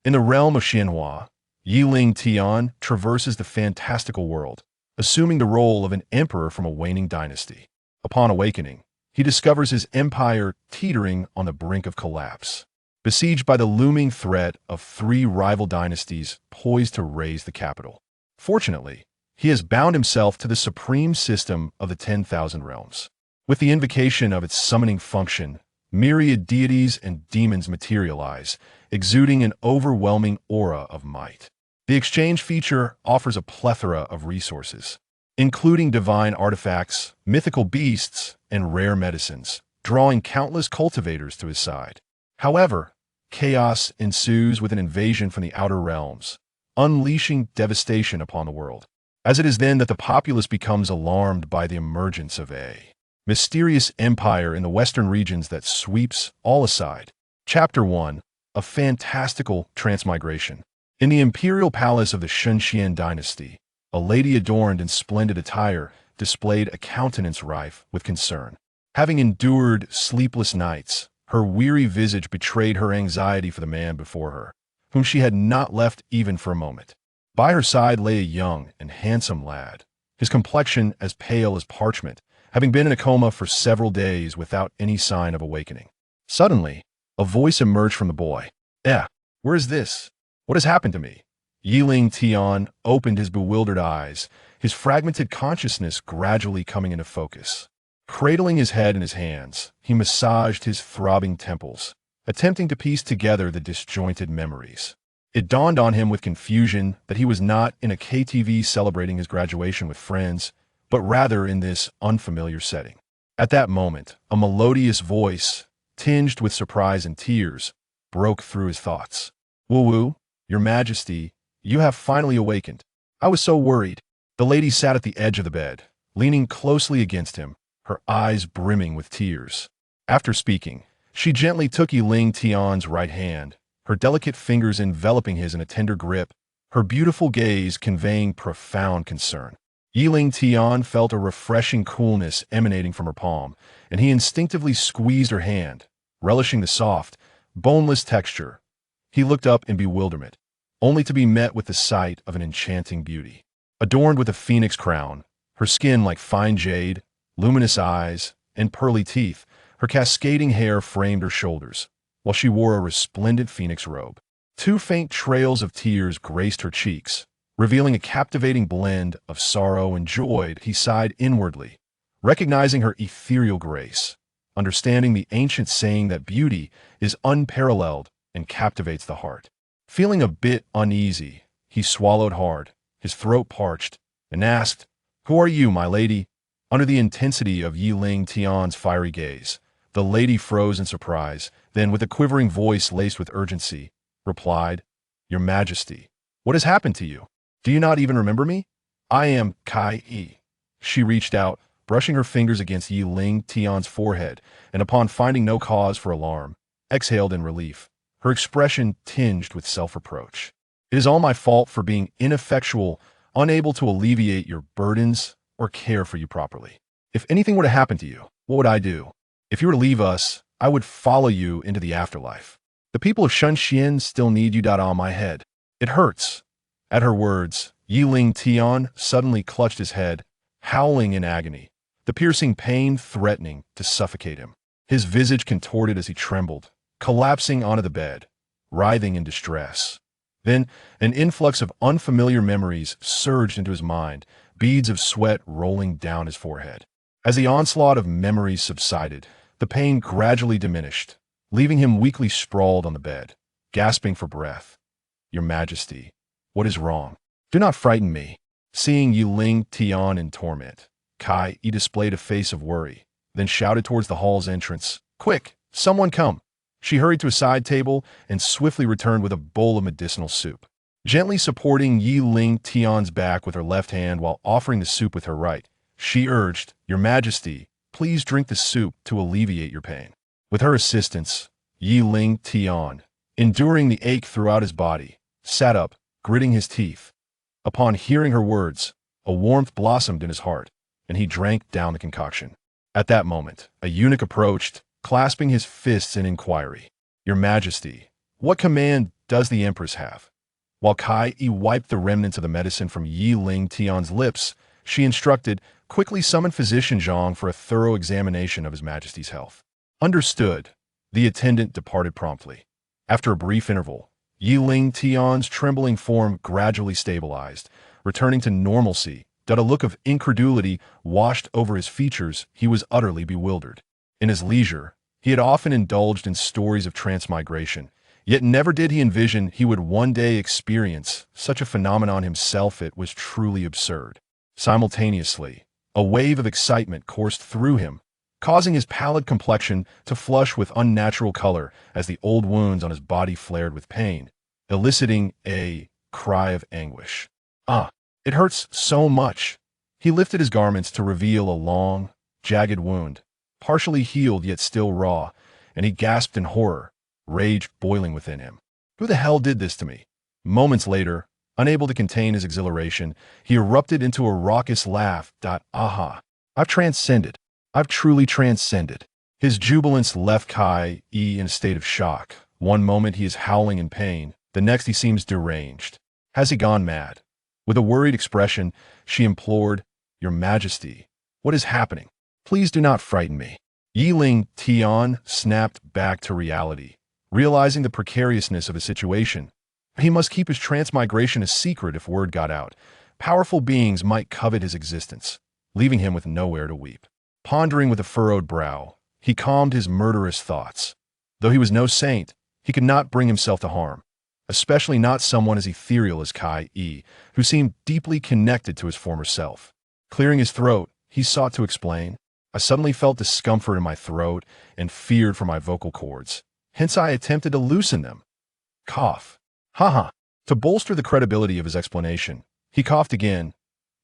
In the realm of Xianxia, Lingtian traverses the fantastical world, assuming the role of an emperor from a waning dynasty. Upon awakening, he discovers his empire teetering on the brink of collapse, besieged by the looming threat of three rival dynasties poised to raise the capital. Fortunately, he has bound himself to the supreme system of the 10,000 realms. With the invocation of its summoning function, myriad deities and demons materialize, exuding an overwhelming aura of might. The exchange feature offers a plethora of resources, including divine artifacts, mythical beasts, and rare medicines, drawing countless cultivators to his side. However, chaos ensues with an invasion from the outer realms, unleashing devastation upon the world. As it is then that the populace becomes alarmed by the emergence of a mysterious empire in the western regions that sweeps all aside. Chapter 1. A fantastical transmigration. In the imperial palace of the Xianxian Dynasty, a lady adorned in splendid attire displayed a countenance rife with concern. Having endured sleepless nights, her weary visage betrayed her anxiety for the man before her, whom she had not left even for a moment. By her side lay a young and handsome lad, his complexion as pale as parchment, having been in a coma for several days without any sign of awakening. Suddenly, a voice emerged from the boy. Where is this? What has happened to me? Lingtian opened his bewildered eyes, his fragmented consciousness gradually coming into focus. Cradling his head in his hands, he massaged his throbbing temples, attempting to piece together the disjointed memories. It dawned on him with confusion that he was not in a KTV celebrating his graduation with friends, but rather in this unfamiliar setting. At that moment, a melodious voice, tinged with surprise and tears, broke through his thoughts. "Woo-woo, Your Majesty, you have finally awakened. I was so worried." The lady sat at the edge of the bed, leaning closely against him, her eyes brimming with tears. After speaking, she gently took Lingtian's right hand, her delicate fingers enveloping his in a tender grip, her beautiful gaze conveying profound concern. Lingtian felt a refreshing coolness emanating from her palm, and he instinctively squeezed her hand, relishing the soft, boneless texture. He looked up in bewilderment, only to be met with the sight of an enchanting beauty. Adorned with a phoenix crown, her skin like fine jade, luminous eyes, and pearly teeth, her cascading hair framed her shoulders, while she wore a resplendent phoenix robe. Two faint trails of tears graced her cheeks, revealing a captivating blend of sorrow and joy. He sighed inwardly, recognizing her ethereal grace, understanding the ancient saying that beauty is unparalleled and captivates the heart. Feeling a bit uneasy, he swallowed hard, his throat parched, and asked, "Who are you, my lady?" Under the intensity of Lingtian's fiery gaze, the lady froze in surprise, then with a quivering voice laced with urgency, replied, "Your Majesty, what has happened to you? Do you not even remember me? I am Kai." She reached out, brushing her fingers against Lingtian's forehead, and upon finding no cause for alarm, exhaled in relief, her expression tinged with self-reproach. "It is all my fault for being ineffectual, unable to alleviate your burdens or care for you properly. If anything were to happen to you, what would I do? If you were to leave us, I would follow you into the afterlife. The people of Xianxian still need you. On my head. It hurts." At her words, Lingtian suddenly clutched his head, howling in agony, the piercing pain threatening to suffocate him. His visage contorted as he trembled, collapsing onto the bed, writhing in distress. Then, an influx of unfamiliar memories surged into his mind, beads of sweat rolling down his forehead. As the onslaught of memories subsided, the pain gradually diminished, leaving him weakly sprawled on the bed, gasping for breath. "Your Majesty, what is wrong? Do not frighten me." Seeing Lingtian in torment, Kai displayed a face of worry, then shouted towards the hall's entrance, "Quick, someone come!" She hurried to a side table and swiftly returned with a bowl of medicinal soup. Gently supporting Lingtian's back with her left hand while offering the soup with her right, she urged, "Your Majesty, please drink the soup to alleviate your pain." With her assistance, Lingtian, enduring the ache throughout his body, sat up, gritting his teeth. Upon hearing her words, a warmth blossomed in his heart, and he drank down the concoction. At that moment, a eunuch approached, clasping his fists in inquiry. "Your Majesty, What command does the Empress have? While Kai Yi wiped the remnants of the medicine from Yi Lingtian's lips, she instructed, quickly summon Physician Zhang for a thorough examination of His Majesty's health. Understood. The attendant departed promptly. After a brief interval, Yi Lingtian's trembling form gradually stabilized, returning to normalcy. A look of incredulity washed over his features. He was utterly bewildered. In his leisure, he had often indulged in stories of transmigration, yet never did he envision he would one day experience such a phenomenon himself. It was truly absurd. Simultaneously, a wave of excitement coursed through him, causing his pallid complexion to flush with unnatural color as the old wounds on his body flared with pain, eliciting a cry of anguish. "Ah, it hurts so much." He lifted his garments to reveal a long, jagged wound, partially healed yet still raw, and he gasped in horror, rage boiling within him. Who the hell did this to me? Moments later, unable to contain his exhilaration, he erupted into a raucous laugh. Aha! I've transcended. I've truly transcended. His jubilance left Kai Yi in a state of shock. One moment he is howling in pain, the next he seems deranged. Has he gone mad? With a worried expression, she implored, "Your Majesty, what is happening? Please do not frighten me." Yi Lingtian snapped back to reality, realizing the precariousness of his situation. He must keep his transmigration a secret. If word got out, powerful beings might covet his existence, leaving him with nowhere to weep. Pondering with a furrowed brow, he calmed his murderous thoughts. Though he was no saint, he could not bring himself to harm, especially not someone as ethereal as Kai Yi, who seemed deeply connected to his former self. Clearing his throat, he sought to explain. "I suddenly felt discomfort in my throat and feared for my vocal cords. Hence I attempted to loosen them." Cough. Haha. To bolster the credibility of his explanation, he coughed again.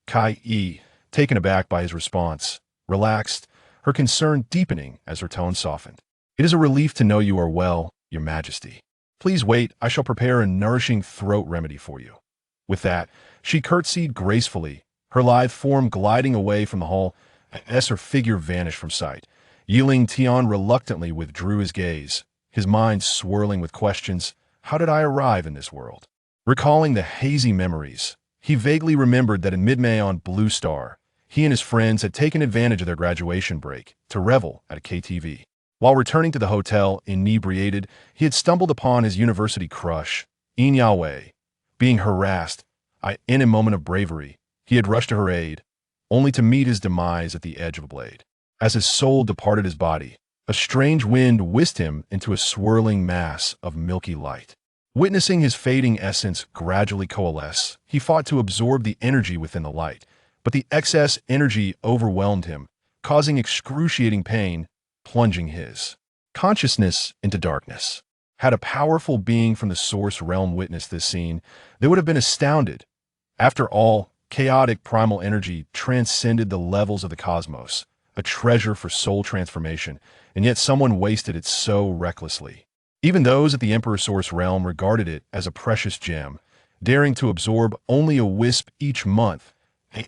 Kai Yi, taken aback by his response, relaxed, her concern deepening as her tone softened. "It is a relief to know you are well, Your Majesty. Please wait, I shall prepare a nourishing throat remedy for you." With that, she curtsied gracefully, her lithe form gliding away from the hall as her figure vanished from sight. Yi Lingtian reluctantly withdrew his gaze, his mind swirling with questions. How did I arrive in this world? Recalling the hazy memories, he vaguely remembered that in mid-May on Blue Star, he and his friends had taken advantage of their graduation break to revel at a KTV. While returning to the hotel inebriated, he had stumbled upon his university crush, Yin. Being harassed, in a moment of bravery, he had rushed to her aid, only to meet his demise at the edge of a blade. As his soul departed his body, a strange wind whisked him into a swirling mass of milky light. Witnessing his fading essence gradually coalesce, he fought to absorb the energy within the light, but the excess energy overwhelmed him, causing excruciating pain, plunging his consciousness into darkness. Had a powerful being from the source realm witnessed this scene, they would have been astounded. After all, chaotic primal energy transcended the levels of the cosmos, a treasure for soul transformation, and yet someone wasted it so recklessly. Even those at the Emperor Source realm regarded it as a precious gem, daring to absorb only a wisp each month.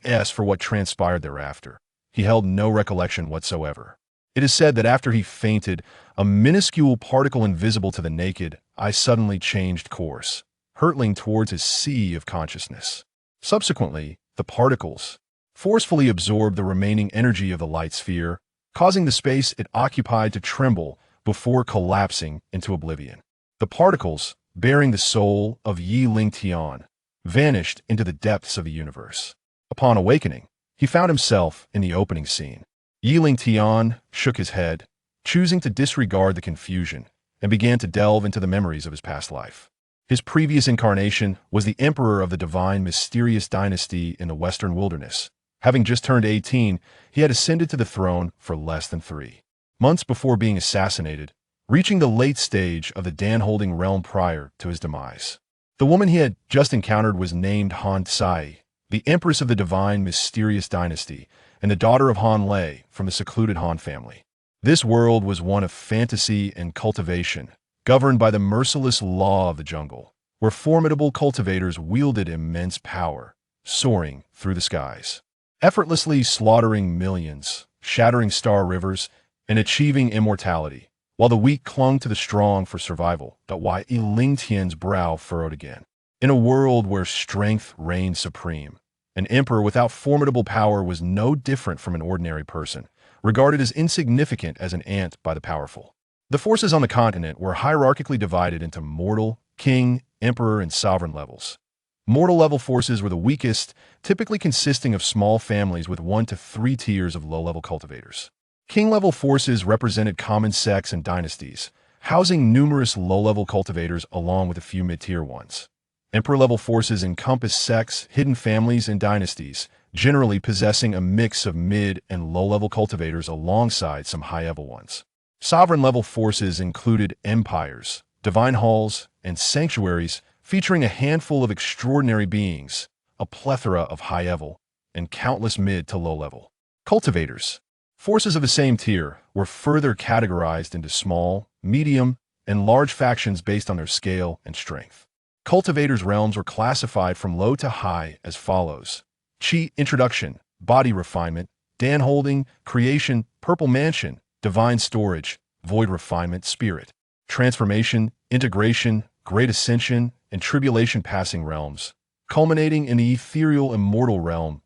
As for what transpired thereafter, he held no recollection whatsoever. It is said that after he fainted, a minuscule particle invisible to the naked eye suddenly changed course, hurtling towards his sea of consciousness. Subsequently, the particles forcefully absorbed the remaining energy of the light sphere, causing the space it occupied to tremble before collapsing into oblivion. The particles, bearing the soul of Yi Lingtian, vanished into the depths of the universe. Upon awakening, he found himself in the opening scene. Yi Lingtian shook his head, choosing to disregard the confusion, and began to delve into the memories of his past life. His previous incarnation was the Emperor of the divine mysterious dynasty in the Western Wilderness. Having just turned 18, he had ascended to the throne for less than 3 months before being assassinated, reaching the late stage of the Dan-holding realm prior to his demise. The woman he had just encountered was named Han Tsai, the Empress of the divine mysterious dynasty, and the daughter of Han Lei from the secluded Han family. This world was one of fantasy and cultivation, governed by the merciless law of the jungle, where formidable cultivators wielded immense power, soaring through the skies, effortlessly slaughtering millions, shattering star rivers, and achieving immortality, while the weak clung to the strong for survival. Why Lingtian's brow furrowed again. In a world where strength reigned supreme, an emperor without formidable power was no different from an ordinary person, regarded as insignificant as an ant by the powerful. The forces on the continent were hierarchically divided into mortal, king, emperor, and sovereign levels. Mortal-level forces were the weakest, typically consisting of small families with 1 to 3 tiers of low-level cultivators. King-level forces represented common sects and dynasties, housing numerous low-level cultivators along with a few mid-tier ones. Emperor-level forces encompass sects, hidden families, and dynasties, generally possessing a mix of mid- and low-level cultivators alongside some high-level ones. Sovereign-level forces included empires, divine halls, and sanctuaries, featuring a handful of extraordinary beings, a plethora of high-level, and countless mid to low-level cultivators. Forces of the same tier were further categorized into small, medium, and large factions based on their scale and strength. Cultivators' realms were classified from low to high as follows: Chi Introduction, Body Refinement, Dan Holding, Creation, Purple Mansion, Divine Storage, Void Refinement, Spirit, Transformation, Integration, Great Ascension, and Tribulation Passing realms, culminating in the ethereal immortal realm.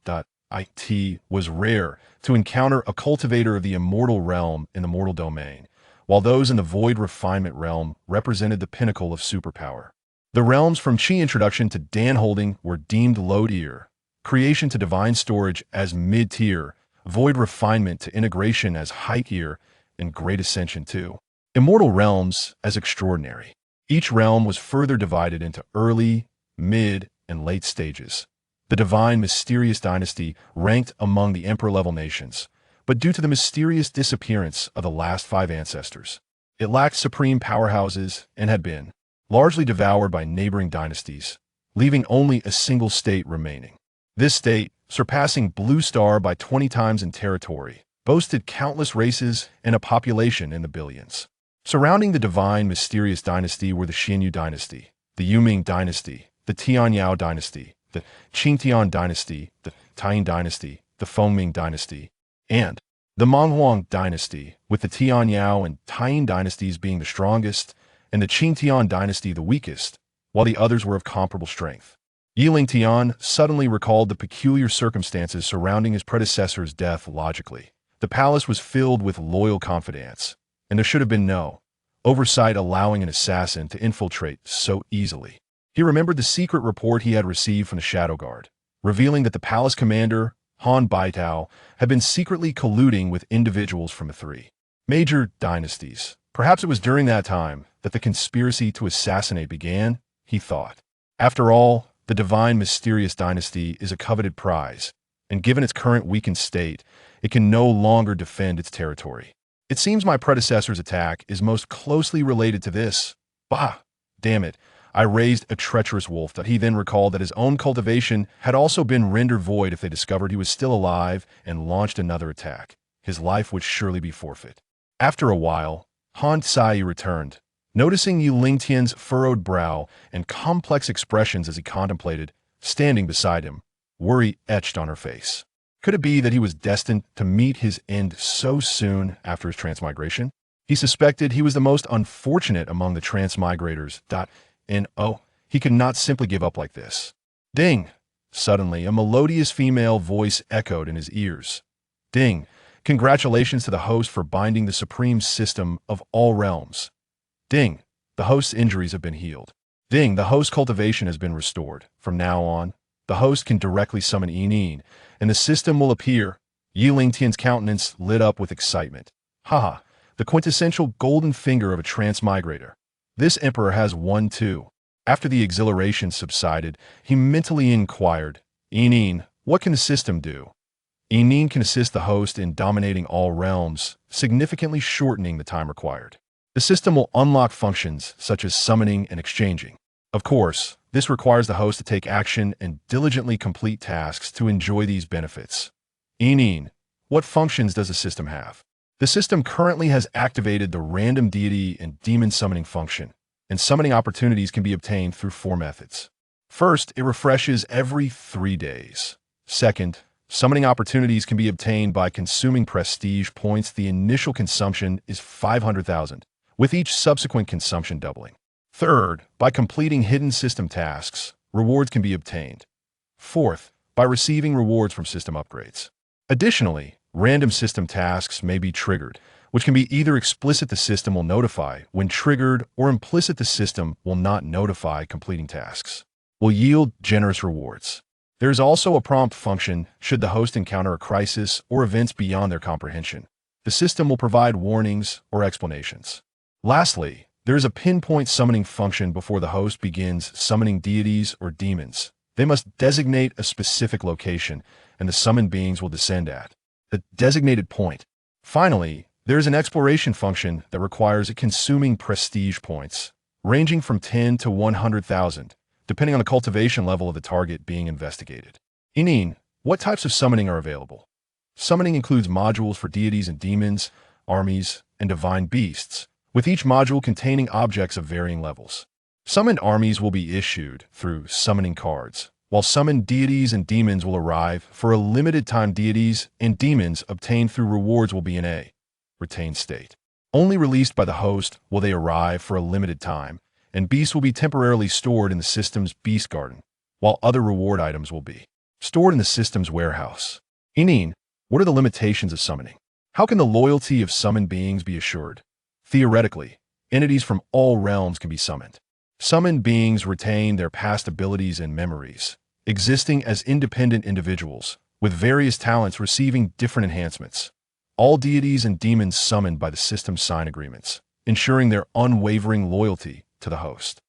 It was rare to encounter a cultivator of the immortal realm in the mortal domain, while those in the void refinement realm represented the pinnacle of superpower. The realms from Chi Introduction to Dan Holding were deemed low tier, Creation to Divine Storage as mid-tier, Void Refinement to Integration as high tier, and Great Ascension to Immortal realms as extraordinary. Each realm was further divided into early, mid, and late stages. The Divine Mysterious Dynasty ranked among the Emperor-level nations, but due to the mysterious disappearance of the last 5 ancestors, it lacked supreme powerhouses and had been largely devoured by neighboring dynasties, leaving only a single state remaining. This state, surpassing Blue Star by 20 times in territory, boasted countless races and a population in the billions. Surrounding the Divine Mysterious Dynasty were the Xianxiu Dynasty, the Yuming Dynasty, the Tianyao Dynasty, the Qingtian Dynasty, the Tang Dynasty, the Fengming Dynasty, and the Monghuang Dynasty, with the Tianyao and Tang dynasties being the strongest and the Qingtian Dynasty the weakest, while the others were of comparable strength. Lingtian suddenly recalled the peculiar circumstances surrounding his predecessor's death logically. The palace was filled with loyal confidants, and there should have been no oversight allowing an assassin to infiltrate so easily. He remembered the secret report he had received from the Shadow Guard, revealing that the palace commander, Han Baitao, had been secretly colluding with individuals from the 3 major dynasties. Perhaps it was during that time that the conspiracy to assassinate began, he thought. After all, the Divine Mysterious Dynasty is a coveted prize, and given its current weakened state, it can no longer defend its territory. It seems my predecessor's attack is most closely related to this. Bah! Damn it. I raised a treacherous wolf. He then recalled that his own cultivation had also been rendered void if they discovered he was still alive and launched another attack. His life would surely be forfeit. After a while, Han Tsai returned, noticing Lingtian's furrowed brow and complex expressions as he contemplated, standing beside him, worry etched on her face. Could it be that he was destined to meet his end so soon after his transmigration? He suspected he was the most unfortunate among the transmigrators. And he could not simply give up like this. Ding! Suddenly, a melodious female voice echoed in his ears. Ding! Congratulations to the host for binding the supreme system of all realms. Ding! The host's injuries have been healed. Ding! The host's cultivation has been restored. From now on, the host can directly summon Inin, and the system will appear. Lingtian's countenance lit up with excitement. Haha! The quintessential golden finger of a transmigrator. This emperor has one too. After the exhilaration subsided, he mentally inquired, Inin, what can the system do? Inin can assist the host in dominating all realms, significantly shortening the time required. The system will unlock functions such as summoning and exchanging. Of course, this requires the host to take action and diligently complete tasks to enjoy these benefits. Inin, what functions does the system have? The system currently has activated the random deity and demon summoning function, and summoning opportunities can be obtained through 4 methods. First, it refreshes every 3 days. Second, summoning opportunities can be obtained by consuming prestige points. The initial consumption is 500,000, with each subsequent consumption doubling. Third, by completing hidden system tasks, rewards can be obtained. Fourth, by receiving rewards from system upgrades. Additionally, random system tasks may be triggered, which can be either explicit the system will notify when triggered or implicit the system will not notify completing tasks. Will yield generous rewards. There is also a prompt function should the host encounter a crisis or events beyond their comprehension. The system will provide warnings or explanations. Lastly, there is a pinpoint summoning function before the host begins summoning deities or demons. They must designate a specific location, and the summoned beings will descend at the designated point. Finally, there is an exploration function that requires consuming prestige points, ranging from 10 to 100,000, depending on the cultivation level of the target being investigated. What types of summoning are available? Summoning includes modules for deities and demons, armies, and divine beasts, with each module containing objects of varying levels. Summoned armies will be issued through summoning cards, while summoned deities and demons will arrive for a limited time. Deities and demons obtained through rewards will be in a retained state. Only released by the host will they arrive for a limited time, and beasts will be temporarily stored in the system's beast garden, while other reward items will be stored in the system's warehouse. What are the limitations of summoning? How can the loyalty of summoned beings be assured? Theoretically, entities from all realms can be summoned. Summoned beings retain their past abilities and memories, existing as independent individuals, with various talents receiving different enhancements. All deities and demons summoned by the system sign agreements, ensuring their unwavering loyalty to the host.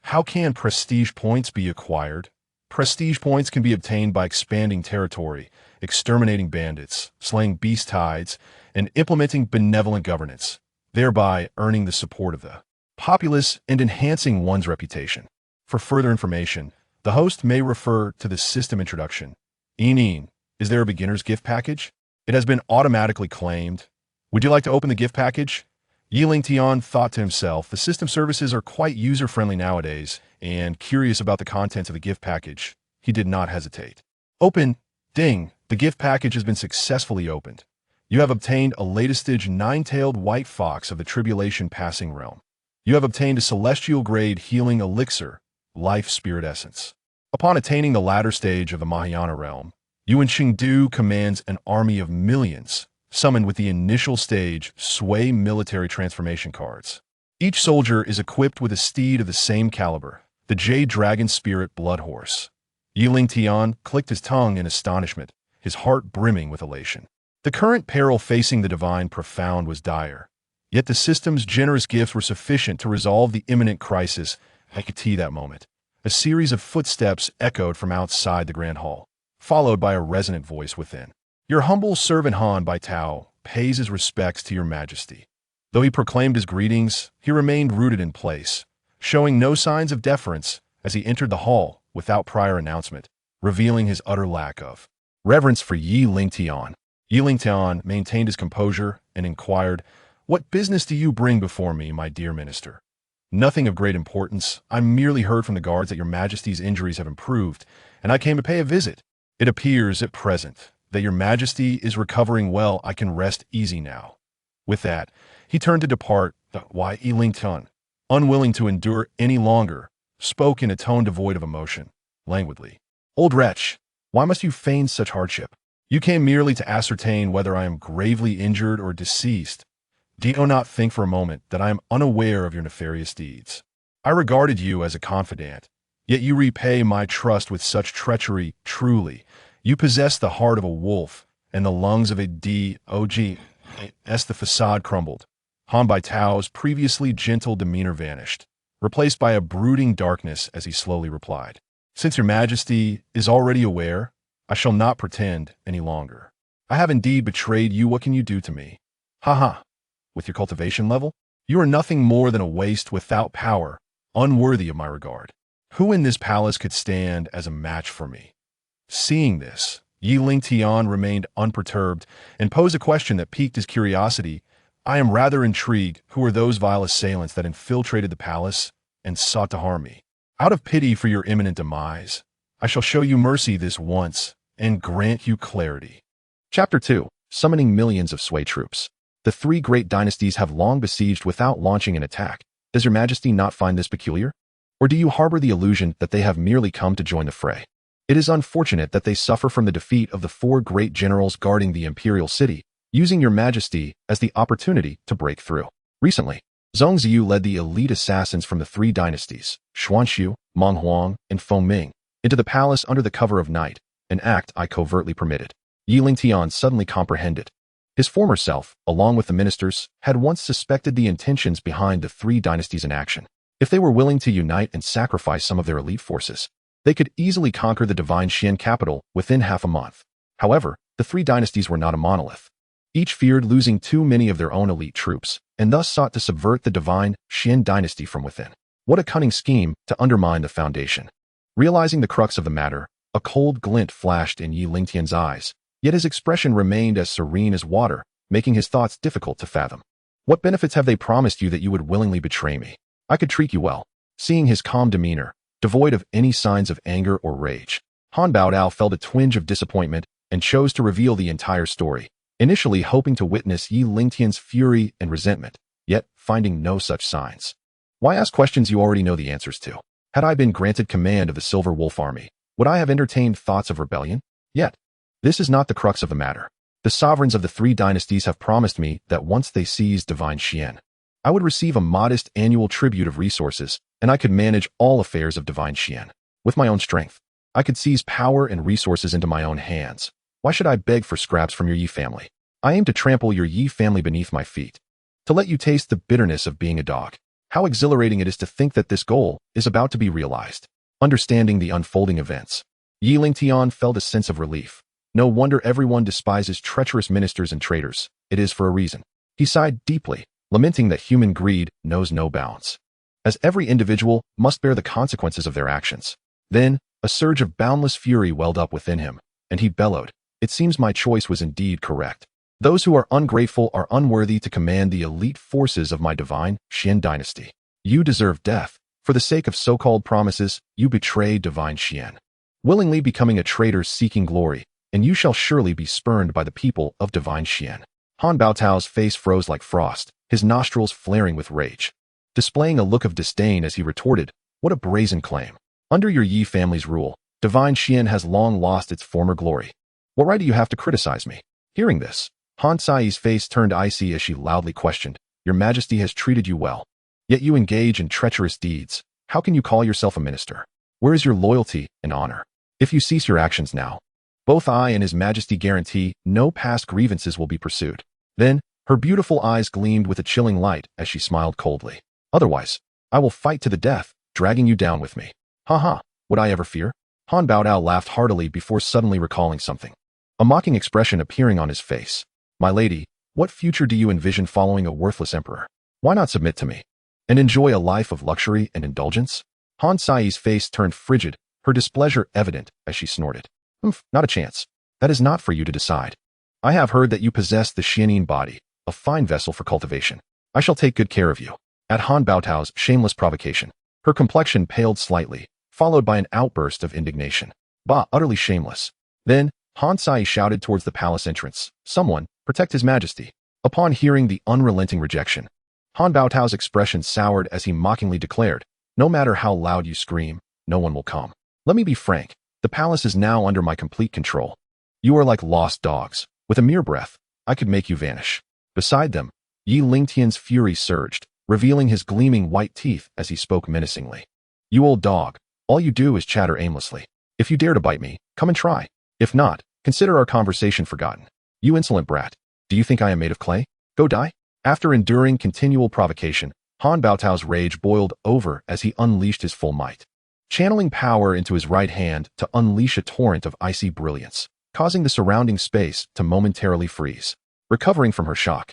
How can prestige points be acquired? Prestige points can be obtained by expanding territory, exterminating bandits, slaying beast tides, and implementing benevolent governance, thereby earning the support of the populace and enhancing one's reputation. For further information, the host may refer to the system introduction. Is there a beginner's gift package? It has been automatically claimed. Would you like to open the gift package? Lingtian thought to himself, the system services are quite user-friendly nowadays, and curious about the contents of the gift package, he did not hesitate. Open. Ding. The gift package has been successfully opened. You have obtained a latest-stage nine-tailed white fox of the tribulation passing realm. You have obtained a celestial-grade healing elixir, life spirit essence. Upon attaining the latter stage of the Mahayana realm, Yuan Xingdu commands an army of millions, summoned with the initial stage sway military transformation cards. Each soldier is equipped with a steed of the same caliber, the Jade Dragon Spirit Blood Horse. Lingtian clicked his tongue in astonishment, his heart brimming with elation. The current peril facing the divine profound was dire, yet the system's generous gifts were sufficient to resolve the imminent crisis. I could see that moment. A series of footsteps echoed from outside the grand hall, followed by a resonant voice within. Your humble servant Han Bai Tao pays his respects to your majesty. Though he proclaimed his greetings, he remained rooted in place, showing no signs of deference as he entered the hall without prior announcement, revealing his utter lack of reverence for Lingtian. Lingtian maintained his composure and inquired, "What business do you bring before me, my dear minister?" "Nothing of great importance. I merely heard from the guards that your majesty's injuries have improved, and I came to pay a visit. It appears at present that your majesty is recovering well. I can rest easy now." With that, he turned to depart. Lingtian, unwilling to endure any longer, spoke in a tone devoid of emotion, languidly. "Old wretch, why must you feign such hardship? You came merely to ascertain whether I am gravely injured or deceased. Do you not think for a moment that I am unaware of your nefarious deeds? I regarded you as a confidant, yet you repay my trust with such treachery. Truly, you possess the heart of a wolf and the lungs of a dog. As the facade crumbled, Han Bai Tao's previously gentle demeanor vanished, replaced by a brooding darkness as he slowly replied, "Since your majesty is already aware, I shall not pretend any longer. I have indeed betrayed you. What can you do to me? Ha! With your cultivation level, you are nothing more than a waste without power, unworthy of my regard. Who in this palace could stand as a match for me?" Seeing this, Lingtian remained unperturbed and posed a question that piqued his curiosity. "I am rather intrigued. Who are those vile assailants that infiltrated the palace and sought to harm me? Out of pity for your imminent demise, I shall show you mercy this once and grant you clarity." Chapter 2. Summoning millions of sway troops. The three great dynasties have long besieged without launching an attack. Does your majesty not find this peculiar? Or do you harbor the illusion that they have merely come to join the fray? It is unfortunate that they suffer from the defeat of the four great generals guarding the imperial city, using your majesty as the opportunity to break through. Recently, Zhongziyu led the elite assassins from the three dynasties, Xuanxiu, Menghuang, and Fengming, into the palace under the cover of night, an act I covertly permitted. Lingtian suddenly comprehended. His former self, along with the ministers, had once suspected the intentions behind the three dynasties in action. If they were willing to unite and sacrifice some of their elite forces, they could easily conquer the divine Xian capital within half a month. However, the three dynasties were not a monolith. Each feared losing too many of their own elite troops, and thus sought to subvert the divine Xian dynasty from within. What a cunning scheme to undermine the foundation. Realizing the crux of the matter, a cold glint flashed in Lingtian's eyes, yet his expression remained as serene as water, making his thoughts difficult to fathom. What benefits have they promised you that you would willingly betray me? I could treat you well. Seeing his calm demeanor, devoid of any signs of anger or rage, Han Baodao felt a twinge of disappointment and chose to reveal the entire story, initially hoping to witness Lingtian's fury and resentment, yet finding no such signs. Why ask questions you already know the answers to? Had I been granted command of the Silver Wolf Army, would I have entertained thoughts of rebellion? Yet, this is not the crux of the matter. The sovereigns of the three dynasties have promised me that once they seize divine Xian, I would receive a modest annual tribute of resources, and I could manage all affairs of divine Xian. With my own strength, I could seize power and resources into my own hands. Why should I beg for scraps from your Yi family? I aim to trample your Yi family beneath my feet, to let you taste the bitterness of being a dog. How exhilarating it is to think that this goal is about to be realized. Understanding the unfolding events, Lingtian felt a sense of relief. No wonder everyone despises treacherous ministers and traitors. It is for a reason. He sighed deeply, lamenting that human greed knows no bounds, as every individual must bear the consequences of their actions. Then, a surge of boundless fury welled up within him, and he bellowed, "It seems my choice was indeed correct. Those who are ungrateful are unworthy to command the elite forces of my divine Xian dynasty. You deserve death. For the sake of so-called promises, you betray divine Xian, willingly becoming a traitor seeking glory, and you shall surely be spurned by the people of divine Xian." Han Baotao's face froze like frost, his nostrils flaring with rage, displaying a look of disdain as he retorted, "What a brazen claim. Under your Yi family's rule, divine Xian has long lost its former glory. What right do you have to criticize me?" Hearing this, Han Sai's face turned icy as she loudly questioned, "Your majesty has treated you well, yet you engage in treacherous deeds. How can you call yourself a minister? Where is your loyalty and honor? If you cease your actions now, both I and His Majesty guarantee no past grievances will be pursued." Then, her beautiful eyes gleamed with a chilling light as she smiled coldly. "Otherwise, I will fight to the death, dragging you down with me." "Ha ha, would I ever fear?" Han Baodao laughed heartily before suddenly recalling something, a mocking expression appearing on his face. "My lady, what future do you envision following a worthless emperor? Why not submit to me and enjoy a life of luxury and indulgence?" Han Sai's face turned frigid, her displeasure evident as she snorted. Not a chance. That is not for you to decide. I have heard that you possess the Xianyin body, a fine vessel for cultivation. I shall take good care of you." At Han Baotao's shameless provocation, her complexion paled slightly, followed by an outburst of indignation. "Bah, utterly shameless." Then, Han Sai shouted towards the palace entrance, "Someone, protect His Majesty." Upon hearing the unrelenting rejection, Han Baotao's expression soured as he mockingly declared, "No matter how loud you scream, no one will come. Let me be frank. The palace is now under my complete control. You are like lost dogs. With a mere breath, I could make you vanish." Beside them, Lingtian's fury surged, revealing his gleaming white teeth as he spoke menacingly. "You old dog, all you do is chatter aimlessly. If you dare to bite me, come and try. If not, consider our conversation forgotten. You insolent brat, do you think I am made of clay? Go die." After enduring continual provocation, Han Baotao's rage boiled over as he unleashed his full might, channeling power into his right hand to unleash a torrent of icy brilliance, causing the surrounding space to momentarily freeze. Recovering from her shock,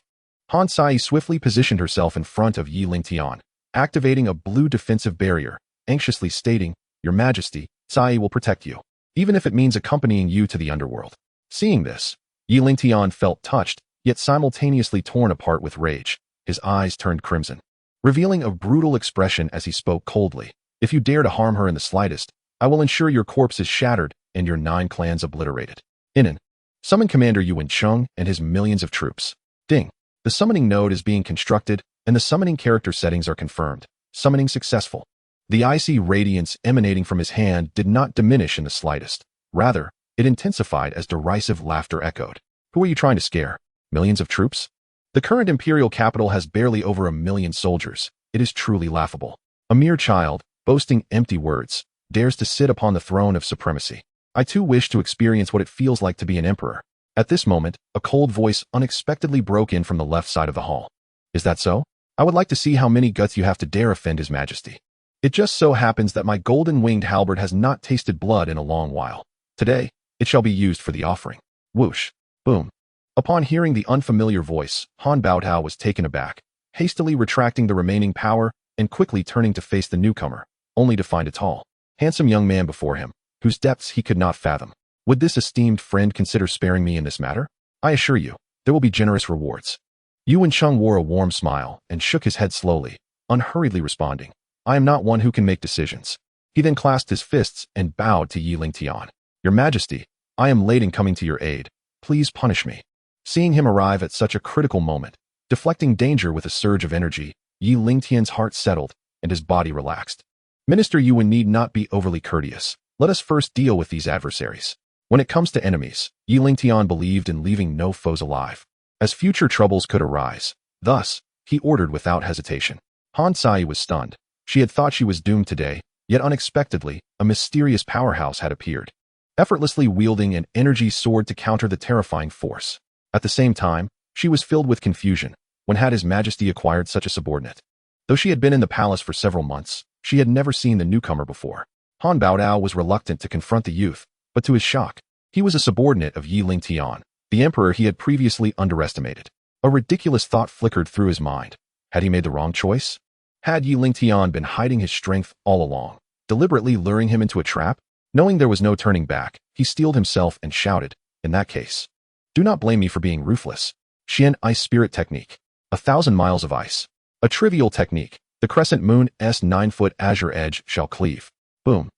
Han Sai swiftly positioned herself in front of Lingtian, activating a blue defensive barrier, anxiously stating, "Your Majesty, Sai will protect you, even if it means accompanying you to the underworld." Seeing this, Lingtian felt touched, yet simultaneously torn apart with rage. His eyes turned crimson, revealing a brutal expression as he spoke coldly, "If you dare to harm her in the slightest, I will ensure your corpse is shattered and your 9 clans obliterated. Inan, summon Commander Yuan Cheng and his millions of troops." Ding. The summoning node is being constructed, and the summoning character settings are confirmed. Summoning successful. The icy radiance emanating from his hand did not diminish in the slightest. Rather, it intensified as derisive laughter echoed. Who are you trying to scare? Millions of troops? The current imperial capital has barely over 1 million soldiers. It is truly laughable. A mere child, boasting empty words, dares to sit upon the throne of supremacy. I too wish to experience what it feels like to be an emperor. At this moment, a cold voice unexpectedly broke in from the left side of the hall. Is that so? I would like to see how many guts you have to dare offend His Majesty. It just so happens that my golden-winged halberd has not tasted blood in a long while. Today, it shall be used for the offering. Whoosh. Boom. Upon hearing the unfamiliar voice, Han Baotao was taken aback, hastily retracting the remaining power and quickly turning to face the newcomer, only to find a tall, handsome young man before him, whose depths he could not fathom. Would this esteemed friend consider sparing me in this matter? I assure you, there will be generous rewards. Yuan Cheng wore a warm smile and shook his head slowly, unhurriedly responding, I am not one who can make decisions. He then clasped his fists and bowed to Yi Lingtian. Your Majesty, I am late in coming to your aid. Please punish me. Seeing him arrive at such a critical moment, deflecting danger with a surge of energy, Yi Lingtian's heart settled and his body relaxed. Minister Yuan need not be overly courteous. Let us first deal with these adversaries. When it comes to enemies, Yi Lingtian believed in leaving no foes alive, as future troubles could arise. Thus, he ordered without hesitation. Han Sai was stunned. She had thought she was doomed today, yet unexpectedly, a mysterious powerhouse had appeared, effortlessly wielding an energy sword to counter the terrifying force. At the same time, she was filled with confusion. When had His Majesty acquired such a subordinate? Though she had been in the palace for several months, she had never seen the newcomer before. Han Baotao was reluctant to confront the youth, but to his shock, he was a subordinate of Yi Lingtian, the emperor he had previously underestimated. A ridiculous thought flickered through his mind. Had he made the wrong choice? Had Yi Lingtian been hiding his strength all along, deliberately luring him into a trap? Knowing there was no turning back, he steeled himself and shouted, in that case, do not blame me for being ruthless. Xian Ice Spirit Technique. 1,000 miles of ice. A trivial technique. The crescent moon's 9-foot azure edge shall cleave. Boom.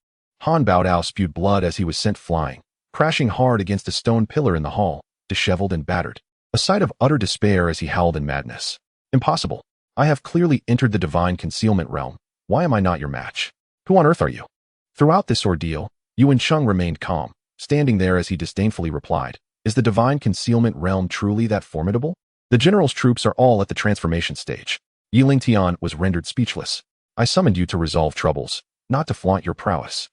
Han Baotao spewed blood as he was sent flying, crashing hard against a stone pillar in the hall, disheveled and battered. A sight of utter despair as he howled in madness. Impossible. I have clearly entered the divine concealment realm. Why am I not your match? Who on earth are you? Throughout this ordeal, Yuan Cheng remained calm, standing there as he disdainfully replied, is the divine concealment realm truly that formidable? The general's troops are all at the transformation stage. Yi Lingtian was rendered speechless. I summoned you to resolve troubles, not to flaunt your prowess.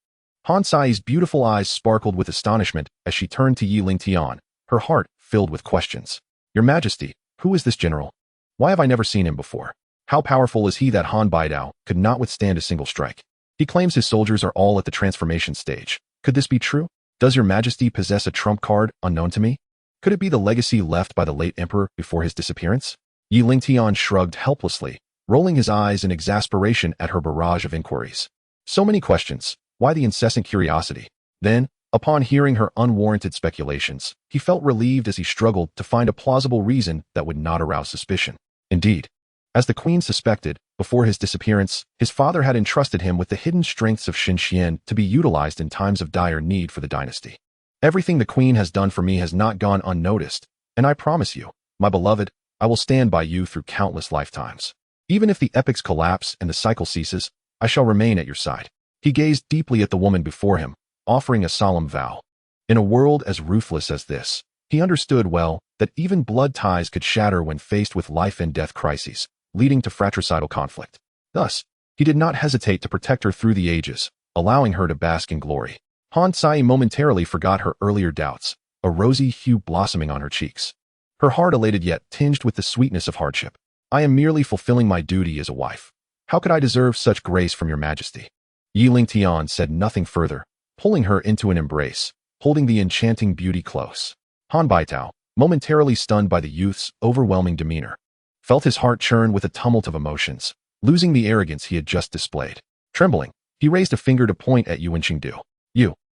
Han Sai's beautiful eyes sparkled with astonishment as she turned to Yi Lingtian, her heart filled with questions. Your Majesty, who is this general? Why have I never seen him before? How powerful is he that Han Baotao could not withstand a single strike? He claims his soldiers are all at the transformation stage. Could this be true? Does your Majesty possess a trump card unknown to me? Could it be the legacy left by the late emperor before his disappearance? Yi Lingtian shrugged helplessly, rolling his eyes in exasperation at her barrage of inquiries. So many questions. Why the incessant curiosity? Then, upon hearing her unwarranted speculations, he felt relieved as he struggled to find a plausible reason that would not arouse suspicion. Indeed, as the queen suspected, before his disappearance, his father had entrusted him with the hidden strengths of Xianxian to be utilized in times of dire need for the dynasty. Everything the queen has done for me has not gone unnoticed, and I promise you, my beloved, I will stand by you through countless lifetimes. Even if the epics collapse and the cycle ceases, I shall remain at your side. He gazed deeply at the woman before him, offering a solemn vow. In a world as ruthless as this, he understood well that even blood ties could shatter when faced with life and death crises, leading to fratricidal conflict. Thus, he did not hesitate to protect her through the ages, allowing her to bask in glory. Han Sai momentarily forgot her earlier doubts, a rosy hue blossoming on her cheeks. Her heart elated yet tinged with the sweetness of hardship. I am merely fulfilling my duty as a wife. How could I deserve such grace from your Majesty? Yi Lingtian said nothing further, pulling her into an embrace, holding the enchanting beauty close. Han Baotao, momentarily stunned by the youth's overwhelming demeanor, felt his heart churn with a tumult of emotions, losing the arrogance he had just displayed. Trembling, he raised a finger to point at Yuan Chengdu.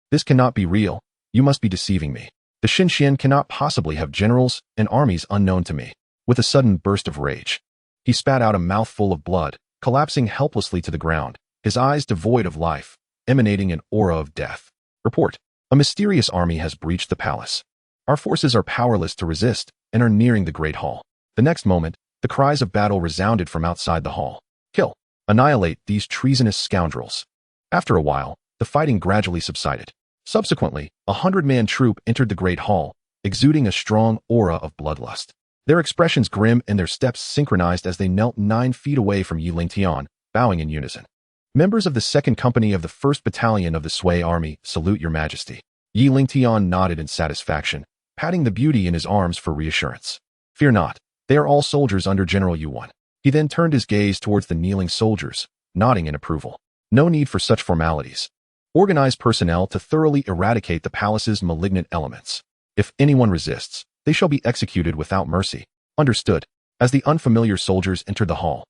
This cannot be real. You must be deceiving me. The Xianxian cannot possibly have generals and armies unknown to me. With a sudden burst of rage, he spat out a mouthful of blood, collapsing helplessly to the ground, his eyes devoid of life, emanating an aura of death. Report. A mysterious army has breached the palace. Our forces are powerless to resist and are nearing the Great Hall. The next moment, the cries of battle resounded from outside the hall. Kill! Annihilate these treasonous scoundrels. After a while, the fighting gradually subsided. Subsequently, 100-man troop entered the great hall, exuding a strong aura of bloodlust. Their expressions grim and their steps synchronized as they knelt 9 feet away from Lingtian, bowing in unison. Members of the 2nd Company of the 1st Battalion of the Sui Army salute your majesty. Lingtian nodded in satisfaction, patting the beauty in his arms for reassurance. Fear not, they are all soldiers under General Yuan. He then turned his gaze towards the kneeling soldiers, nodding in approval. No need for such formalities. Organize personnel to thoroughly eradicate the palace's malignant elements. If anyone resists, they shall be executed without mercy. Understood. As the unfamiliar soldiers entered the hall,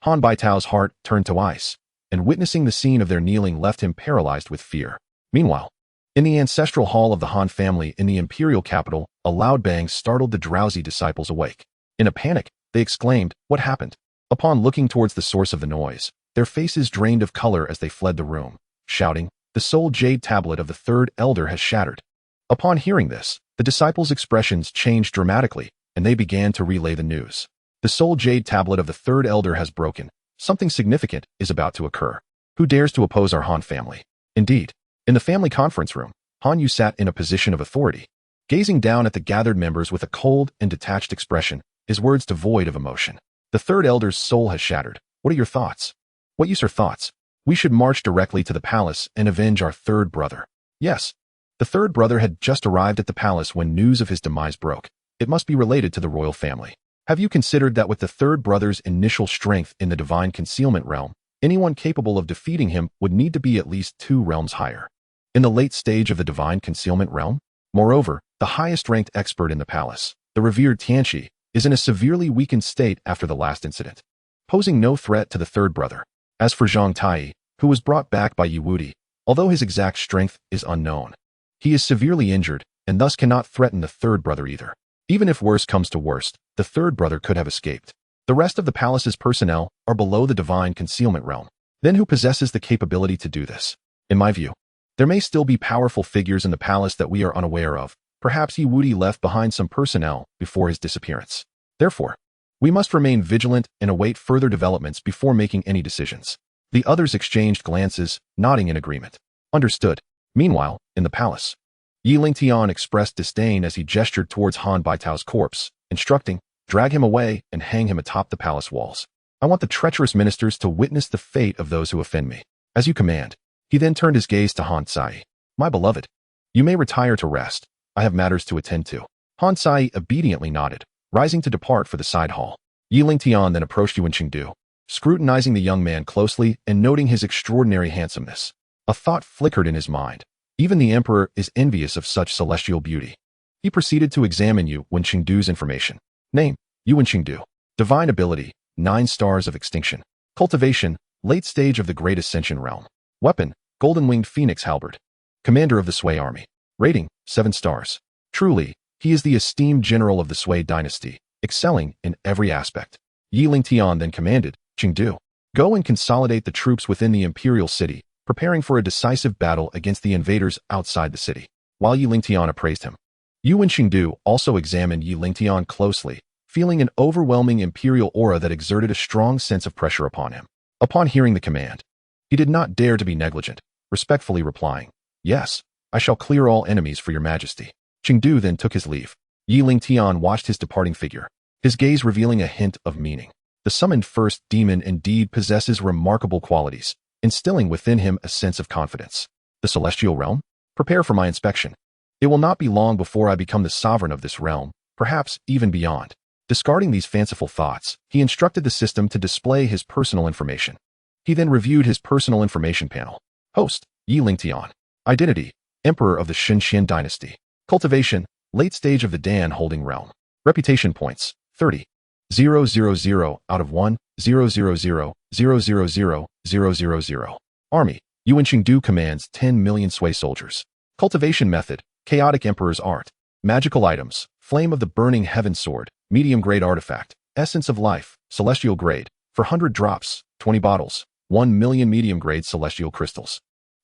Han Baitao's heart turned to ice, and witnessing the scene of their kneeling left him paralyzed with fear. Meanwhile, in the ancestral hall of the Han family in the imperial capital, a loud bang startled the drowsy disciples awake. In a panic, they exclaimed, "What happened?" Upon looking towards the source of the noise, their faces drained of color as they fled the room, shouting, "The soul jade tablet of the 3rd elder has shattered." Upon hearing this, the disciples' expressions changed dramatically, and they began to relay the news. The soul jade tablet of the 3rd elder has broken. Something significant is about to occur. Who dares to oppose our Han family? Indeed, in the family conference room, Han Yu sat in a position of authority, gazing down at the gathered members with a cold and detached expression, his words devoid of emotion. The 3rd elder's soul has shattered. What are your thoughts? What use are thoughts? We should march directly to the palace and avenge our 3rd brother. Yes. The 3rd brother had just arrived at the palace when news of his demise broke. It must be related to the royal family. Have you considered that with the 3rd brother's initial strength in the divine concealment realm, anyone capable of defeating him would need to be at least 2 realms higher? In the late stage of the divine concealment realm? Moreover, the highest-ranked expert in the palace, the revered Xianxia, is in a severely weakened state after the last incident, posing no threat to the 3rd brother. As for Zhang Tai, who was brought back by Yu Wudi, although his exact strength is unknown, he is severely injured and thus cannot threaten the 3rd brother either. Even if worse comes to worst, the 3rd brother could have escaped. The rest of the palace's personnel are below the divine concealment realm. Then who possesses the capability to do this? In my view, there may still be powerful figures in the palace that we are unaware of. Perhaps Yu Wudi left behind some personnel before his disappearance. Therefore, we must remain vigilant and await further developments before making any decisions. The others exchanged glances, nodding in agreement. Understood. Meanwhile, in the palace, Lingtian expressed disdain as he gestured towards Han Baitao's corpse, instructing, "Drag him away and hang him atop the palace walls. I want the treacherous ministers to witness the fate of those who offend me. As you command." He then turned his gaze to Han Sai. "My beloved, you may retire to rest. I have matters to attend to." Han Sai obediently nodded, rising to depart for the side hall. Lingtian then approached Yuan Qingdu, scrutinizing the young man closely and noting his extraordinary handsomeness. A thought flickered in his mind. Even the emperor is envious of such celestial beauty. He proceeded to examine Yuan Qingdu's information. Name, Yuan Qingdu. Divine ability, 9 stars of extinction. Cultivation, late stage of the Great Ascension realm. Weapon, golden-winged phoenix halberd. Commander of the Sui army. Rating, 7 stars. Truly, he is the esteemed general of the Sui dynasty, excelling in every aspect. Lingtian then commanded, "Qingdu, go and consolidate the troops within the imperial city, preparing for a decisive battle against the invaders outside the city." While Lingtian appraised him, Yuan Qingdu also examined Lingtian closely, feeling an overwhelming imperial aura that exerted a strong sense of pressure upon him. Upon hearing the command, he did not dare to be negligent, respectfully replying, "Yes, I shall clear all enemies for your majesty." Qingdu then took his leave. Lingtian watched his departing figure, his gaze revealing a hint of meaning. The summoned first demon indeed possesses remarkable qualities, instilling within him a sense of confidence. The celestial realm? Prepare for my inspection. It will not be long before I become the sovereign of this realm, perhaps even beyond. Discarding these fanciful thoughts, he instructed the system to display his personal information. He then reviewed his personal information panel. Host, Lingtian. Identity, Emperor of the Xinxian Dynasty. Cultivation, late stage of the Dan holding realm. Reputation points, 30. 000 out of 1, 000 000 000. Army, Yuan Qingdu commands 10 million Sui soldiers. Cultivation method, Chaotic Emperor's art. Magical items, Flame of the Burning Heaven Sword, medium grade artifact. Essence of Life, celestial grade. For 100 drops, 20 bottles, 1 million medium grade celestial crystals.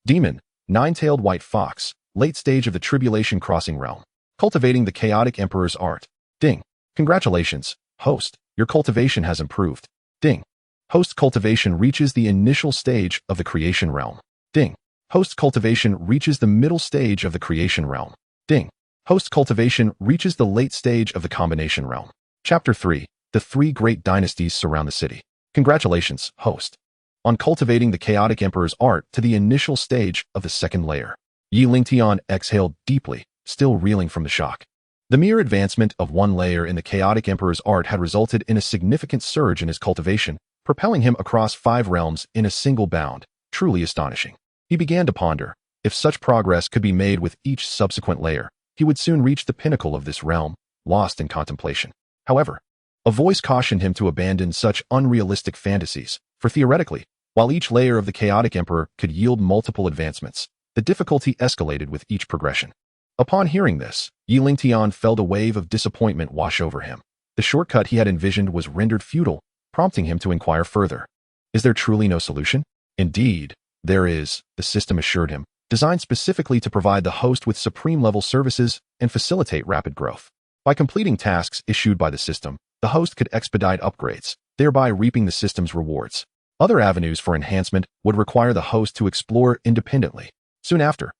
Demon, Nine-tailed white fox, late stage of the Tribulation Crossing realm. Cultivating the Chaotic Emperor's art. Ding. Congratulations, Host, your cultivation has improved. Ding. Host cultivation reaches the initial stage of the creation realm. Ding. Host cultivation reaches the middle stage of the creation realm. Ding. Host cultivation reaches the late stage of the combination realm. Chapter 3. The 3 great dynasties surround the city. Congratulations, host, on cultivating the chaotic emperor's art to the initial stage of the second layer. Lingtian exhaled deeply, still reeling from the shock. The mere advancement of one layer in the chaotic emperor's art had resulted in a significant surge in his cultivation, propelling him across 5 realms in a single bound, truly astonishing. He began to ponder, if such progress could be made with each subsequent layer, he would soon reach the pinnacle of this realm, lost in contemplation. However, a voice cautioned him to abandon such unrealistic fantasies, for theoretically, while each layer of the chaotic emperor could yield multiple advancements, the difficulty escalated with each progression. Upon hearing this, Lingtian felt a wave of disappointment wash over him. The shortcut he had envisioned was rendered futile, prompting him to inquire further. Is there truly no solution? Indeed, there is, the system assured him, designed specifically to provide the host with supreme-level services and facilitate rapid growth. By completing tasks issued by the system, the host could expedite upgrades, thereby reaping the system's rewards. Other avenues for enhancement would require the host to explore independently. Soon after,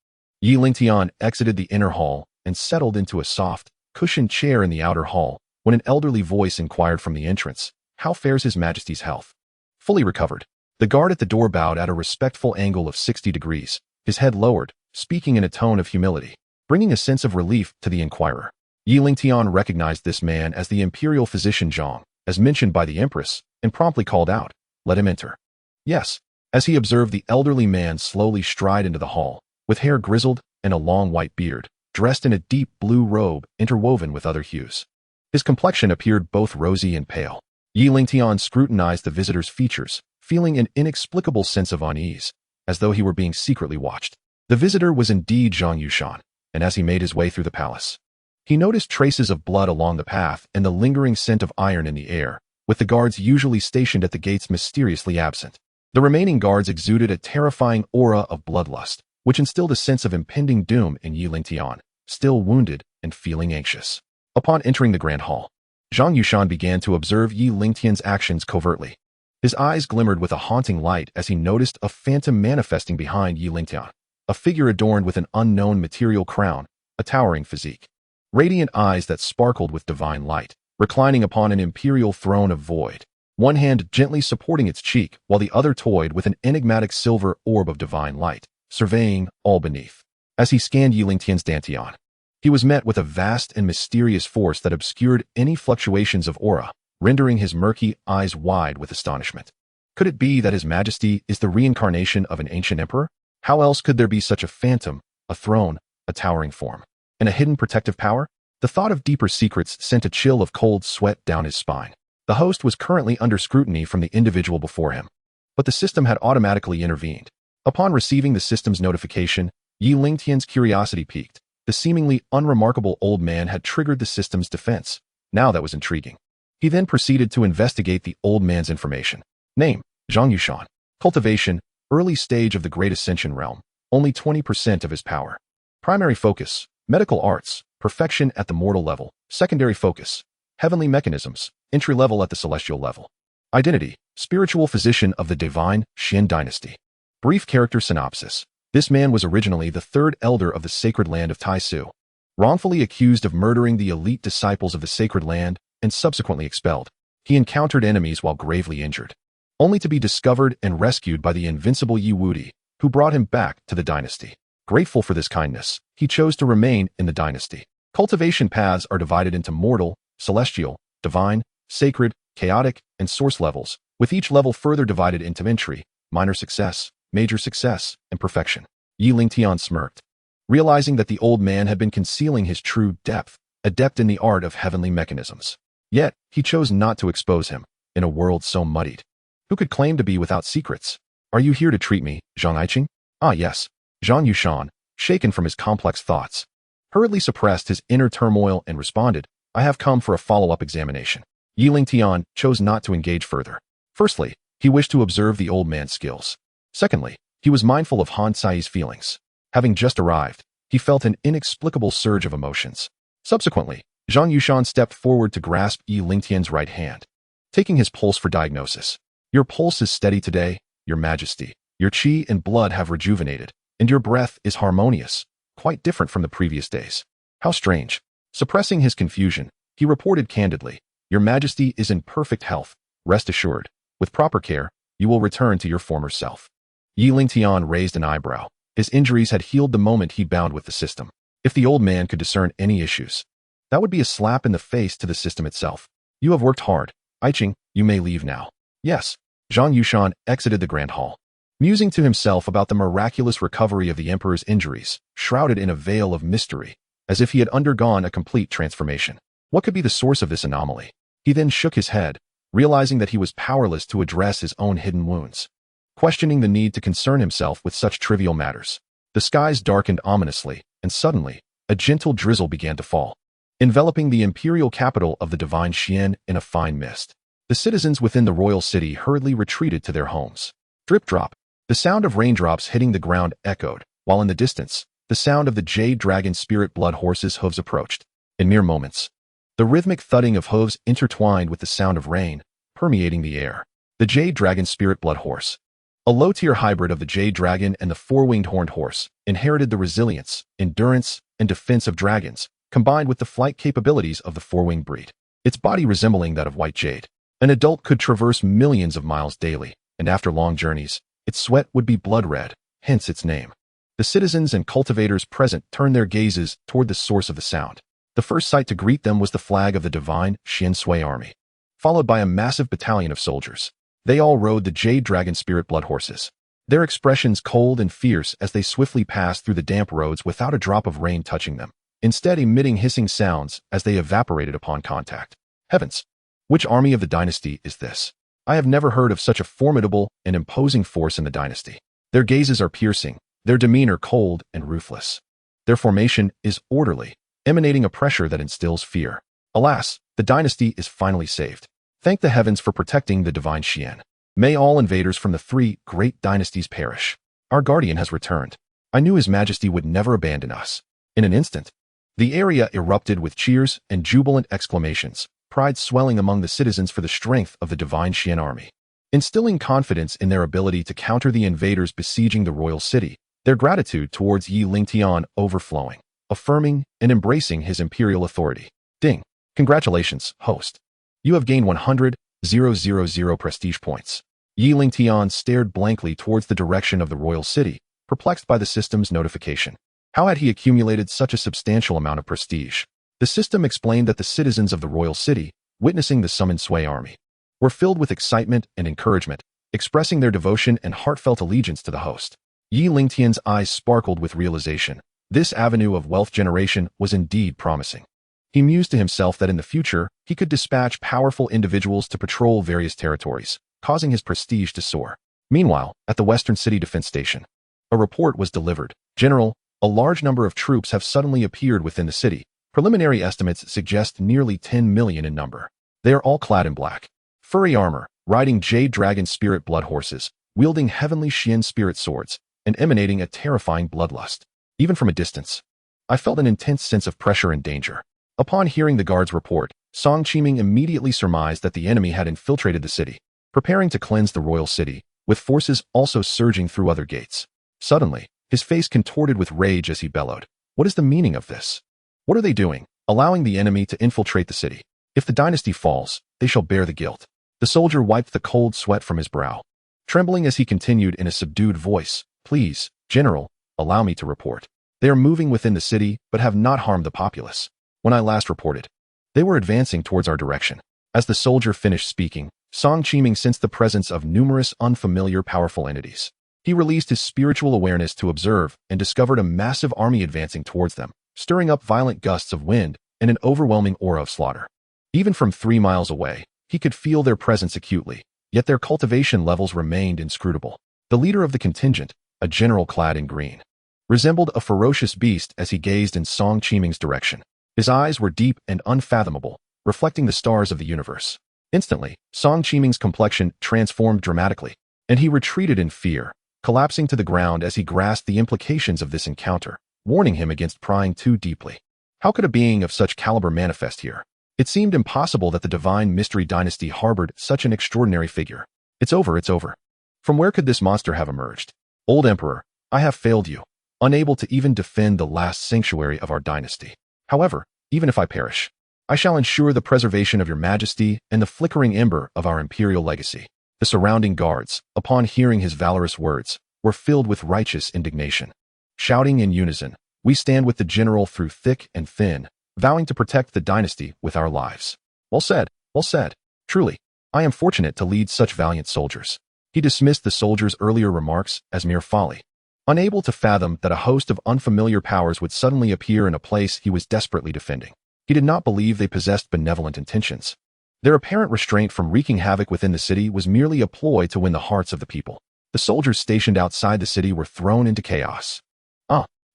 Lingtian exited the inner hall and settled into a soft, cushioned chair in the outer hall when an elderly voice inquired from the entrance, "How fares His Majesty's health?" Fully recovered, the guard at the door bowed at a respectful angle of 60 degrees, his head lowered, speaking in a tone of humility, bringing a sense of relief to the inquirer. Lingtian recognized this man as the imperial physician Zhang, as mentioned by the empress, and promptly called out, "Let him enter." Yes, as he observed the elderly man slowly stride into the hall, with hair grizzled and a long white beard, dressed in a deep blue robe interwoven with other hues. His complexion appeared both rosy and pale. Lingtian scrutinized the visitor's features, feeling an inexplicable sense of unease, as though he were being secretly watched. The visitor was indeed Zhang Yushan, and as he made his way through the palace, he noticed traces of blood along the path and the lingering scent of iron in the air, with the guards usually stationed at the gates mysteriously absent. The remaining guards exuded a terrifying aura of bloodlust, which instilled a sense of impending doom in Lingtian, still wounded and feeling anxious. Upon entering the grand hall, Zhang Yushan began to observe Lingtian's actions covertly. His eyes glimmered with a haunting light as he noticed a phantom manifesting behind Lingtian, a figure adorned with an unknown material crown, a towering physique, radiant eyes that sparkled with divine light, reclining upon an imperial throne of void, one hand gently supporting its cheek while the other toyed with an enigmatic silver orb of divine light, surveying all beneath. As he scanned Lingtian's dantian, he was met with a vast and mysterious force that obscured any fluctuations of aura, rendering his murky eyes wide with astonishment. Could it be that His Majesty is the reincarnation of an ancient emperor? How else could there be such a phantom, a throne, a towering form, and a hidden protective power? The thought of deeper secrets sent a chill of cold sweat down his spine. The host was currently under scrutiny from the individual before him, but the system had automatically intervened. Upon receiving the system's notification, Lingtian's curiosity piqued. The seemingly unremarkable old man had triggered the system's defense. Now that was intriguing. He then proceeded to investigate the old man's information. Name, Zhang Yushan. Cultivation, early stage of the Great Ascension realm, only 20% of his power. Primary focus, medical arts, perfection at the mortal level. Secondary focus, heavenly mechanisms, entry level at the celestial level. Identity, spiritual physician of the divine Xian dynasty. Brief character synopsis. This man was originally the 3rd elder of the sacred land of Taisu, wrongfully accused of murdering the elite disciples of the sacred land and subsequently expelled. He encountered enemies while gravely injured, only to be discovered and rescued by the invincible Yi Wudi, who brought him back to the dynasty. Grateful for this kindness, he chose to remain in the dynasty. Cultivation paths are divided into mortal, celestial, divine, sacred, chaotic, and source levels, with each level further divided into entry, minor success, major success, and perfection. Lingtian smirked, realizing that the old man had been concealing his true depth, adept in the art of heavenly mechanisms. Yet, he chose not to expose him, in a world so muddied. Who could claim to be without secrets? Are you here to treat me, Zhang Aiqing? Ah yes. Zhang Yushan, shaken from his complex thoughts, hurriedly suppressed his inner turmoil and responded, I have come for a follow-up examination. Lingtian chose not to engage further. Firstly, he wished to observe the old man's skills. Secondly, he was mindful of Han Sai's feelings. Having just arrived, he felt an inexplicable surge of emotions. Subsequently, Zhang Yushan stepped forward to grasp Yi Lingtian's right hand, taking his pulse for diagnosis. Your pulse is steady today, Your Majesty. Your qi and blood have rejuvenated, and your breath is harmonious, quite different from the previous days. How strange. Suppressing his confusion, he reported candidly, Your Majesty is in perfect health. Rest assured, with proper care, you will return to your former self. Yi Lingtian raised an eyebrow. His injuries had healed the moment he bound with the system. If the old man could discern any issues, that would be a slap in the face to the system itself. You have worked hard. Aiching, you may leave now. Yes. Zhang Yushan exited the grand hall, musing to himself about the miraculous recovery of the emperor's injuries, shrouded in a veil of mystery, as if he had undergone a complete transformation. What could be the source of this anomaly? He then shook his head, realizing that he was powerless to address his own hidden wounds, questioning the need to concern himself with such trivial matters. The skies darkened ominously, and suddenly, a gentle drizzle began to fall, enveloping the imperial capital of the divine Xian in a fine mist. The citizens within the royal city hurriedly retreated to their homes. Drip drop. The sound of raindrops hitting the ground echoed, while in the distance, the sound of the jade dragon spirit blood horse's hooves approached. In mere moments, the rhythmic thudding of hooves intertwined with the sound of rain, permeating the air. The jade dragon spirit blood horse, a low-tier hybrid of the jade dragon and the four-winged horned horse, inherited the resilience, endurance, and defense of dragons, combined with the flight capabilities of the four-winged breed. Its body resembling that of white jade. An adult could traverse millions of miles daily, and after long journeys, its sweat would be blood red, hence its name. The citizens and cultivators present turned their gazes toward the source of the sound. The first sight to greet them was the flag of the divine Xianxia army, followed by a massive battalion of soldiers. They all rode the jade dragon spirit blood horses, their expressions cold and fierce as they swiftly passed through the damp roads without a drop of rain touching them, instead emitting hissing sounds as they evaporated upon contact. Heavens! Which army of the dynasty is this? I have never heard of such a formidable and imposing force in the dynasty. Their gazes are piercing, their demeanor cold and ruthless. Their formation is orderly, emanating a pressure that instills fear. Alas, the dynasty is finally saved. Thank the heavens for protecting the divine Xian. May all invaders from the three great dynasties perish. Our guardian has returned. I knew His Majesty would never abandon us. In an instant, the area erupted with cheers and jubilant exclamations, pride swelling among the citizens for the strength of the divine Xian army, instilling confidence in their ability to counter the invaders besieging the royal city, their gratitude towards Yi Lingtian overflowing, affirming and embracing his imperial authority. Ding! Congratulations, host. You have gained 100,000 prestige points. Yi Lingtian stared blankly towards the direction of the royal city, perplexed by the system's notification. How had he accumulated such a substantial amount of prestige? The system explained that the citizens of the royal city, witnessing the summoned Sui army, were filled with excitement and encouragement, expressing their devotion and heartfelt allegiance to the host. Yi Lingtian's eyes sparkled with realization. This avenue of wealth generation was indeed promising. He mused to himself that in the future, he could dispatch powerful individuals to patrol various territories, causing his prestige to soar. Meanwhile, at the Western City Defense Station, a report was delivered. General, a large number of troops have suddenly appeared within the city. Preliminary estimates suggest nearly 10 million in number. They are all clad in black, furry armor, riding jade dragon spirit blood horses, wielding heavenly Xian spirit swords, and emanating a terrifying bloodlust. Even from a distance, I felt an intense sense of pressure and danger. Upon hearing the guard's report, Song Qiming immediately surmised that the enemy had infiltrated the city, preparing to cleanse the royal city, with forces also surging through other gates. Suddenly, his face contorted with rage as he bellowed. What is the meaning of this? What are they doing, allowing the enemy to infiltrate the city? If the dynasty falls, they shall bear the guilt. The soldier wiped the cold sweat from his brow, trembling as he continued in a subdued voice, Please, General, allow me to report. They are moving within the city, but have not harmed the populace. When I last reported, they were advancing towards our direction. As the soldier finished speaking, Song Qiming sensed the presence of numerous unfamiliar powerful entities. He released his spiritual awareness to observe and discovered a massive army advancing towards them, stirring up violent gusts of wind and an overwhelming aura of slaughter. Even from 3 miles away, he could feel their presence acutely, yet their cultivation levels remained inscrutable. The leader of the contingent, a general clad in green, resembled a ferocious beast as he gazed in Song Qiming's direction. His eyes were deep and unfathomable, reflecting the stars of the universe. Instantly, Song Qiming's complexion transformed dramatically, and he retreated in fear, collapsing to the ground as he grasped the implications of this encounter, warning him against prying too deeply. How could a being of such caliber manifest here? It seemed impossible that the divine mystery dynasty harbored such an extraordinary figure. It's over, it's over. From where could this monster have emerged? Old Emperor, I have failed you, unable to even defend the last sanctuary of our dynasty. However, even if I perish, I shall ensure the preservation of your majesty and the flickering ember of our imperial legacy. The surrounding guards, upon hearing his valorous words, were filled with righteous indignation. Shouting in unison, we stand with the general through thick and thin, vowing to protect the dynasty with our lives. Well said, well said. Truly, I am fortunate to lead such valiant soldiers. He dismissed the soldiers' earlier remarks as mere folly, unable to fathom that a host of unfamiliar powers would suddenly appear in a place he was desperately defending. He did not believe they possessed benevolent intentions. Their apparent restraint from wreaking havoc within the city was merely a ploy to win the hearts of the people. The soldiers stationed outside the city were thrown into chaos.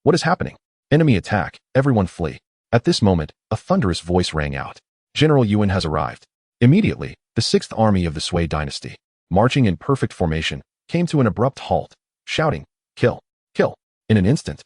What is happening? Enemy attack, everyone flee. At this moment, a thunderous voice rang out. General Yuan has arrived. Immediately, the 6th army of the Sui dynasty, marching in perfect formation, came to an abrupt halt, shouting, "Kill! Kill!" In an instant,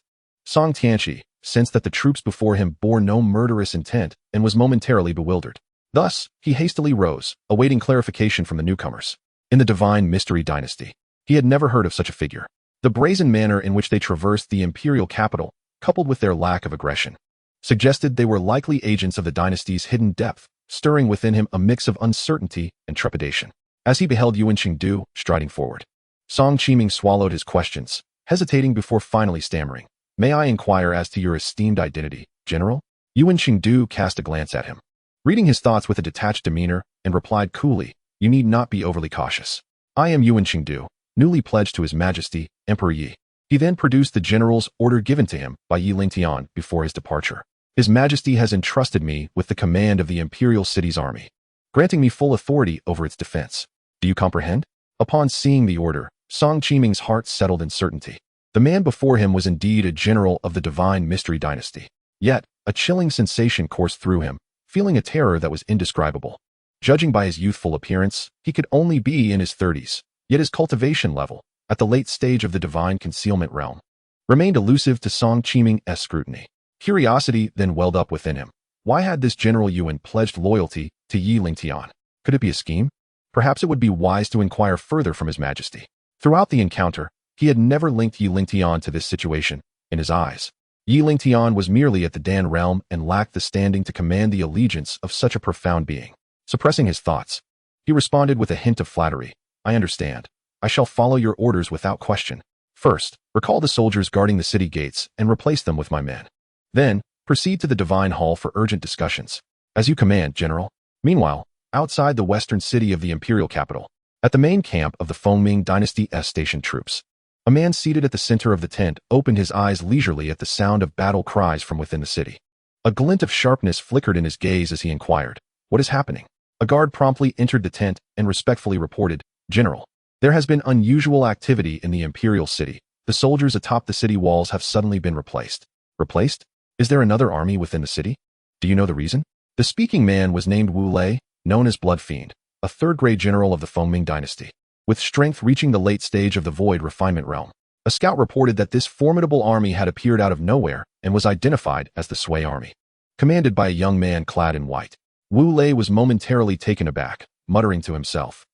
Song Tianxi sensed that the troops before him bore no murderous intent and was momentarily bewildered. Thus, he hastily rose, awaiting clarification from the newcomers. In the divine mystery dynasty, he had never heard of such a figure. The brazen manner in which they traversed the imperial capital, coupled with their lack of aggression, suggested they were likely agents of the dynasty's hidden depth, stirring within him a mix of uncertainty and trepidation. As he beheld Yuan Qingdu striding forward, Song Qiming swallowed his questions, hesitating before finally stammering. "May I inquire as to your esteemed identity, General?" Yuan Qingdu cast a glance at him, reading his thoughts with a detached demeanor, and replied coolly, "You need not be overly cautious. I am Yuan Qingdu, newly pledged to His Majesty, Emperor Yi." He then produced the general's order given to him by Yi Lingtian before his departure. "His Majesty has entrusted me with the command of the imperial city's army, granting me full authority over its defense. Do you comprehend?" Upon seeing the order, Song Qiming's heart settled in certainty. The man before him was indeed a general of the divine mystery dynasty. Yet, a chilling sensation coursed through him, feeling a terror that was indescribable. Judging by his youthful appearance, he could only be in his 30s, yet his cultivation level, at the late stage of the divine concealment realm, remained elusive to Song Qiming's scrutiny. Curiosity then welled up within him. Why had this General Yuan pledged loyalty to Yi Lingtian? Could it be a scheme? Perhaps it would be wise to inquire further from His Majesty. Throughout the encounter, he had never linked Yi Lingtian to this situation. In his eyes, Yi Lingtian was merely at the Dan realm and lacked the standing to command the allegiance of such a profound being. Suppressing his thoughts, he responded with a hint of flattery. "I understand. I shall follow your orders without question. First, recall the soldiers guarding the city gates and replace them with my men. Then, proceed to the Divine Hall for urgent discussions. As you command, General." Meanwhile, outside the western city of the imperial capital, at the main camp of the Fengming Dynasty's stationed troops, a man seated at the center of the tent opened his eyes leisurely at the sound of battle cries from within the city. A glint of sharpness flickered in his gaze as he inquired, "What is happening?" A guard promptly entered the tent and respectfully reported, "General, there has been unusual activity in the imperial city. The soldiers atop the city walls have suddenly been replaced." "Replaced? Is there another army within the city? Do you know the reason?" The speaking man was named Wu Lei, known as Blood Fiend, a third-grade general of the Fengming dynasty, with strength reaching the late stage of the void refinement realm. A scout reported that this formidable army had appeared out of nowhere and was identified as the Sui army, commanded by a young man clad in white. Wu Lei was momentarily taken aback, muttering to himself,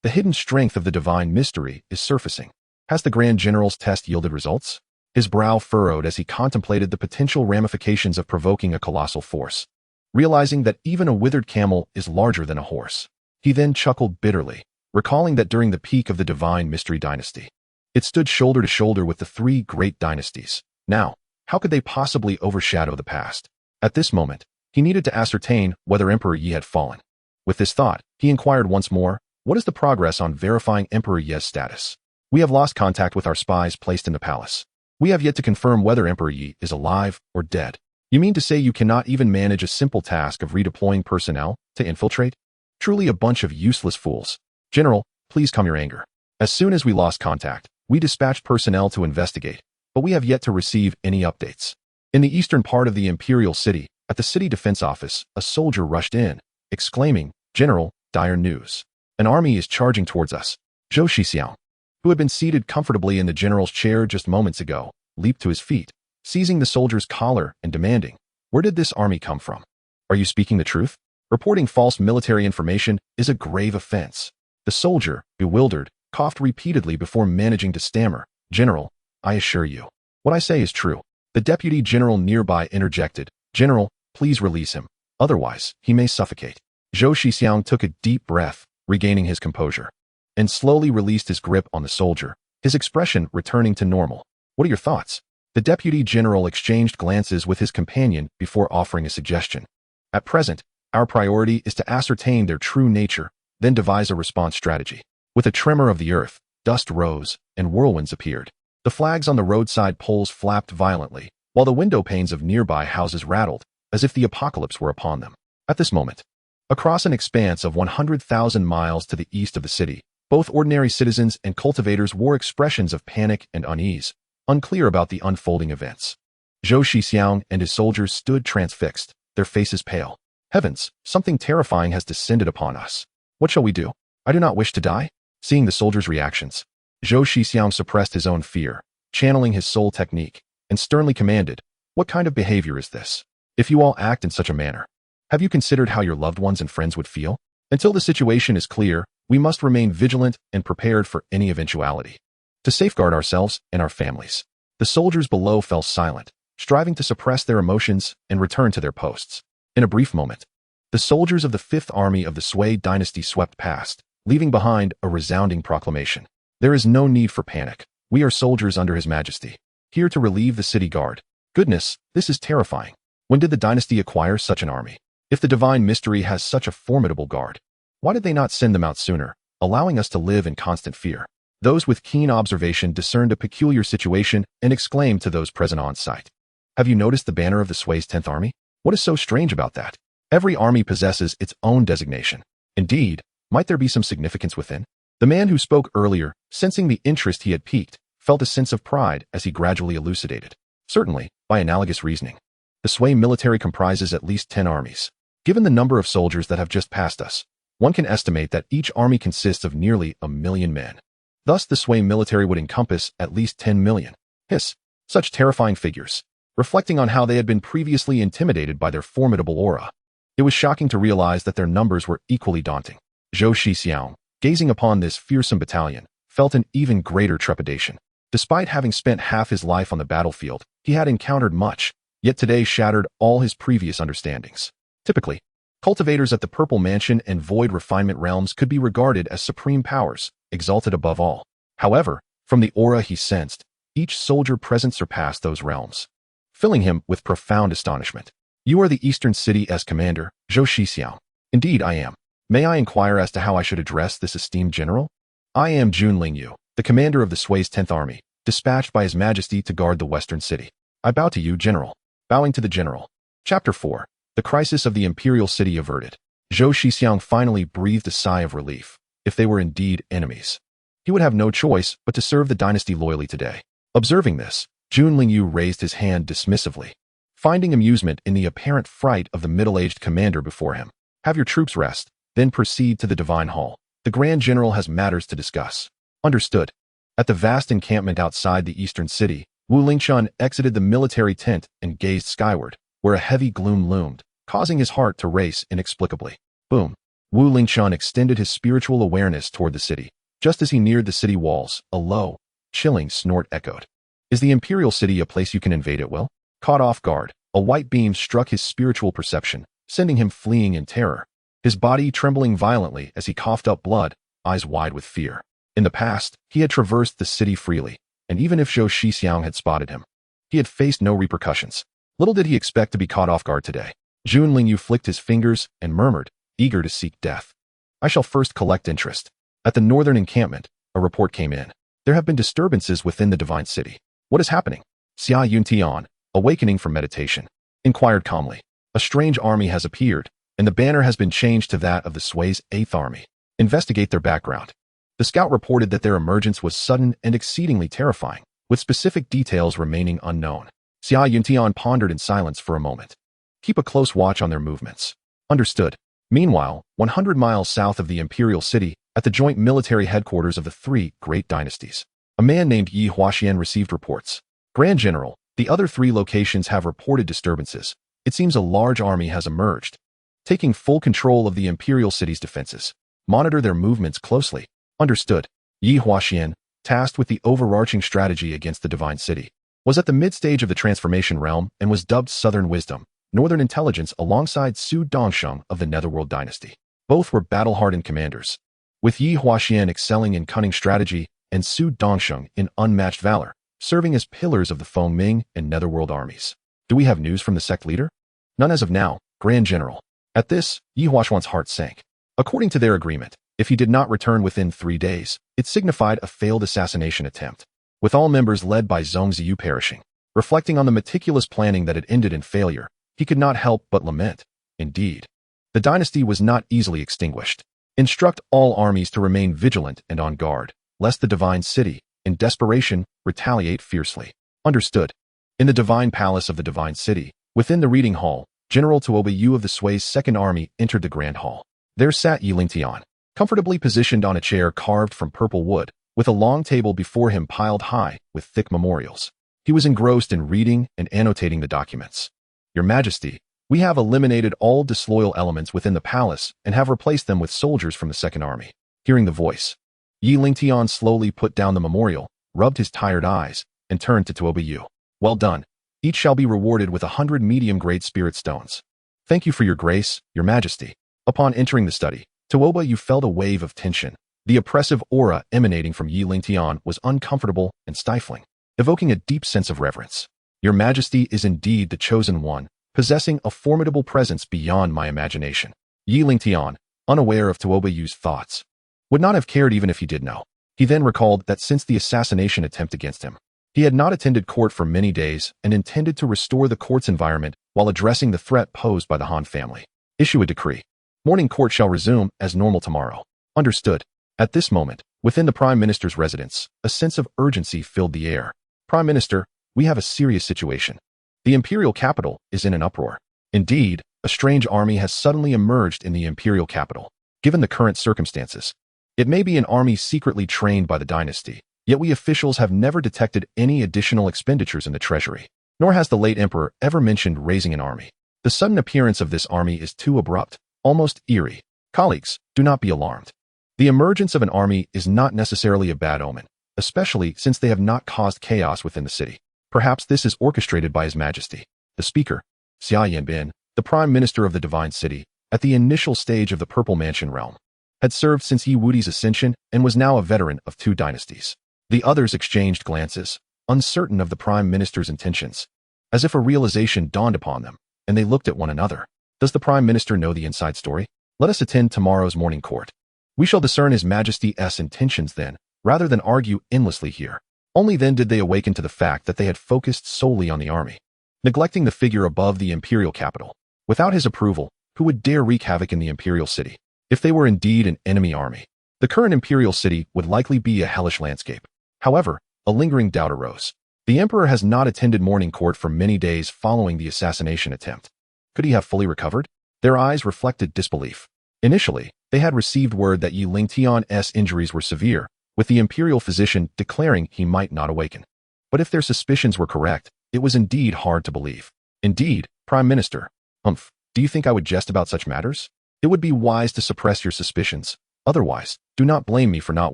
the hidden strength of the divine mystery is surfacing. Has the Grand General's test yielded results?" His brow furrowed as he contemplated the potential ramifications of provoking a colossal force. Realizing that even a withered camel is larger than a horse, he then chuckled bitterly, recalling that during the peak of the divine mystery dynasty, it stood shoulder to shoulder with the 3 great dynasties. Now, how could they possibly overshadow the past? At this moment, he needed to ascertain whether Emperor Yi had fallen. With this thought, he inquired once more, "What is the progress on verifying Emperor Yi's status?" "We have lost contact with our spies placed in the palace. We have yet to confirm whether Emperor Yi is alive or dead." "You mean to say you cannot even manage a simple task of redeploying personnel to infiltrate? Truly a bunch of useless fools. General, please calm your anger. As soon as we lost contact, we dispatched personnel to investigate, but we have yet to receive any updates." In the eastern part of the imperial city, at the city defense office, a soldier rushed in, exclaiming, "General, dire news. An army is charging towards us." Zhou Shixiang, who had been seated comfortably in the general's chair just moments ago, leaped to his feet, seizing the soldier's collar and demanding, Where did this army come from? Are you speaking the truth? Reporting false military information is a grave offense. The soldier, bewildered, coughed repeatedly before managing to stammer, "General, I assure you, what I say is true." The deputy general nearby interjected, "General, please release him. Otherwise, he may suffocate." Zhou Shixiang took a deep breath, regaining his composure, and slowly released his grip on the soldier, his expression returning to normal. "What are your thoughts?" The deputy general exchanged glances with his companion before offering a suggestion. "At present, our priority is to ascertain their true nature, then devise a response strategy." With a tremor of the earth, dust rose, and whirlwinds appeared. The flags on the roadside poles flapped violently, while the window panes of nearby houses rattled, as if the apocalypse were upon them. At this moment, across an expanse of 100,000 miles to the east of the city, both ordinary citizens and cultivators wore expressions of panic and unease, unclear about the unfolding events. Zhou Shixiang and his soldiers stood transfixed, their faces pale. "Heavens, something terrifying has descended upon us. What shall we do? I do not wish to die." Seeing the soldiers' reactions, Zhou Shixiang suppressed his own fear, channeling his soul technique, and sternly commanded, "What kind of behavior is this? If you all act in such a manner, have you considered how your loved ones and friends would feel? Until the situation is clear, we must remain vigilant and prepared for any eventuality, to safeguard ourselves and our families." The soldiers below fell silent, striving to suppress their emotions and return to their posts. In a brief moment, the soldiers of the Fifth Army of the Sui Dynasty swept past, leaving behind a resounding proclamation. "There is no need for panic. We are soldiers under His Majesty, here to relieve the city guard." Goodness, this is terrifying. When did the dynasty acquire such an army? If the divine mystery has such a formidable guard, why did they not send them out sooner, allowing us to live in constant fear? Those with keen observation discerned a peculiar situation and exclaimed to those present on site, "Have you noticed the banner of the Sui's 10th Army? What is so strange about that? Every army possesses its own designation. Indeed, might there be some significance within?" The man who spoke earlier, sensing the interest he had piqued, felt a sense of pride as he gradually elucidated. "Certainly, by analogous reasoning, the Sui military comprises at least 10 armies. Given the number of soldiers that have just passed us, one can estimate that each army consists of nearly 1,000,000 men. Thus, the Sui military would encompass at least 10 million. Hiss, such terrifying figures. Reflecting on how they had been previously intimidated by their formidable aura, it was shocking to realize that their numbers were equally daunting. Zhou Shixiang, gazing upon this fearsome battalion, felt an even greater trepidation. Despite having spent half his life on the battlefield, he had encountered much, yet today shattered all his previous understandings. Typically, cultivators at the Purple Mansion and Void Refinement realms could be regarded as supreme powers, exalted above all. However, from the aura he sensed, each soldier present surpassed those realms, filling him with profound astonishment. "You are the Eastern City as commander, Zhou Shixiang." "Indeed I am. May I inquire as to how I should address this esteemed general?" "I am Jun Lingyu, the commander of the Sui's 10th Army, dispatched by His Majesty to guard the Western City." "I bow to you, General." Bowing to the general. Chapter 4. The crisis of the Imperial City averted. Zhou Shixiang finally breathed a sigh of relief. If they were indeed enemies, he would have no choice but to serve the dynasty loyally today. Observing this, Jun Lingyu raised his hand dismissively, finding amusement in the apparent fright of the middle-aged commander before him. "Have your troops rest, then proceed to the Divine Hall. The Grand General has matters to discuss." Understood. At the vast encampment outside the Eastern City, Wu Lingtian exited the military tent and gazed skyward, where a heavy gloom loomed, causing his heart to race inexplicably. Boom. Wu Lingtian extended his spiritual awareness toward the city. Just as he neared the city walls, a low, chilling snort echoed. "Is the Imperial City a place you can invade at will?" Caught off guard, a white beam struck his spiritual perception, sending him fleeing in terror, his body trembling violently as he coughed up blood, eyes wide with fear. In the past, he had traversed the city freely, and even if Zhou Shixiang had spotted him, he had faced no repercussions. Little did he expect to be caught off guard today. Jun Lingyu flicked his fingers and murmured, eager to seek death, "I shall first collect interest." At the northern encampment, a report came in. "There have been disturbances within the Divine City." "What is happening?" Xia Yuntian, awakening from meditation, inquired calmly. "A strange army has appeared, and the banner has been changed to that of the Sui's 8th Army. Investigate their background." The scout reported that their emergence was sudden and exceedingly terrifying, with specific details remaining unknown. Xia Yuntian pondered in silence for a moment. "Keep a close watch on their movements." Understood. Meanwhile, 100 miles south of the Imperial City, at the joint military headquarters of the three great dynasties, a man named Yi Huaxian received reports. "Grand General, the other 3 locations have reported disturbances. It seems a large army has emerged, taking full control of the imperial city's defenses. Monitor their movements closely. Understood. Yi Huaxian, tasked with the overarching strategy against the divine city, was at the mid-stage of the transformation realm and was dubbed Southern Wisdom, Northern Intelligence alongside Su Dongsheng of the Netherworld Dynasty. Both were battle-hardened commanders, with Yi Huaxian excelling in cunning strategy and Su Dongsheng in unmatched valor, serving as pillars of the Feng Ming and Netherworld armies. Do we have news from the sect leader? None as of now, Grand General. At this, Yi Huaxian's heart sank. According to their agreement, if he did not return within 3 days, it signified a failed assassination attempt, with all members led by Zhongziyu perishing. Reflecting on the meticulous planning that had ended in failure, he could not help but lament. Indeed, the dynasty was not easily extinguished. Instruct all armies to remain vigilant and on guard, lest the divine city, in desperation, retaliate fiercely. Understood. In the divine palace of the divine city, within the reading hall, General Tuoba Yu of the Sui's second army entered the grand hall. There sat Yi Lingtian, comfortably positioned on a chair carved from purple wood, with a long table before him piled high with thick memorials. He was engrossed in reading and annotating the documents. Your Majesty, we have eliminated all disloyal elements within the palace and have replaced them with soldiers from the second army. Hearing the voice, Yi Lingtian slowly put down the memorial, rubbed his tired eyes, and turned to Tuoba Yu. Well done. Each shall be rewarded with 100 medium-grade spirit stones. Thank you for your grace, Your Majesty. Upon entering the study, Tuoba Yu felt a wave of tension. The oppressive aura emanating from Yi Lingtian was uncomfortable and stifling, evoking a deep sense of reverence. Your Majesty is indeed the chosen one, possessing a formidable presence beyond my imagination. Yi Lingtian, unaware of Tuoba Yu's thoughts, would not have cared even if he did know. He then recalled that since the assassination attempt against him, he had not attended court for many days and intended to restore the court's environment while addressing the threat posed by the Han family. Issue a decree. Morning court shall resume as normal tomorrow. Understood. At this moment, within the Prime Minister's residence, a sense of urgency filled the air. Prime Minister, we have a serious situation. The imperial capital is in an uproar. Indeed, a strange army has suddenly emerged in the imperial capital. Given the current circumstances, it may be an army secretly trained by the dynasty, yet we officials have never detected any additional expenditures in the treasury, nor has the late emperor ever mentioned raising an army. The sudden appearance of this army is too abrupt, almost eerie. Colleagues, do not be alarmed. The emergence of an army is not necessarily a bad omen, especially since they have not caused chaos within the city. Perhaps this is orchestrated by His Majesty. The speaker, Xia Yanbin, the Prime Minister of the Divine City, at the initial stage of the Purple Mansion realm, had served since Yi Wudi's ascension and was now a veteran of 2 dynasties. The others exchanged glances, uncertain of the Prime Minister's intentions, as if a realization dawned upon them, and they looked at one another. Does the Prime Minister know the inside story? Let us attend tomorrow's morning court. We shall discern His Majesty's intentions then, rather than argue endlessly here. Only then did they awaken to the fact that they had focused solely on the army, neglecting the figure above the imperial capital. Without his approval, who would dare wreak havoc in the imperial city? If they were indeed an enemy army, the current imperial city would likely be a hellish landscape. However, a lingering doubt arose. The emperor has not attended morning court for many days following the assassination attempt. Could he have fully recovered? Their eyes reflected disbelief. Initially, they had received word that Yi Lingtian's injuries were severe, with the imperial physician declaring he might not awaken. But if their suspicions were correct, it was indeed hard to believe. Indeed, Prime Minister, do you think I would jest about such matters? It would be wise to suppress your suspicions. Otherwise, do not blame me for not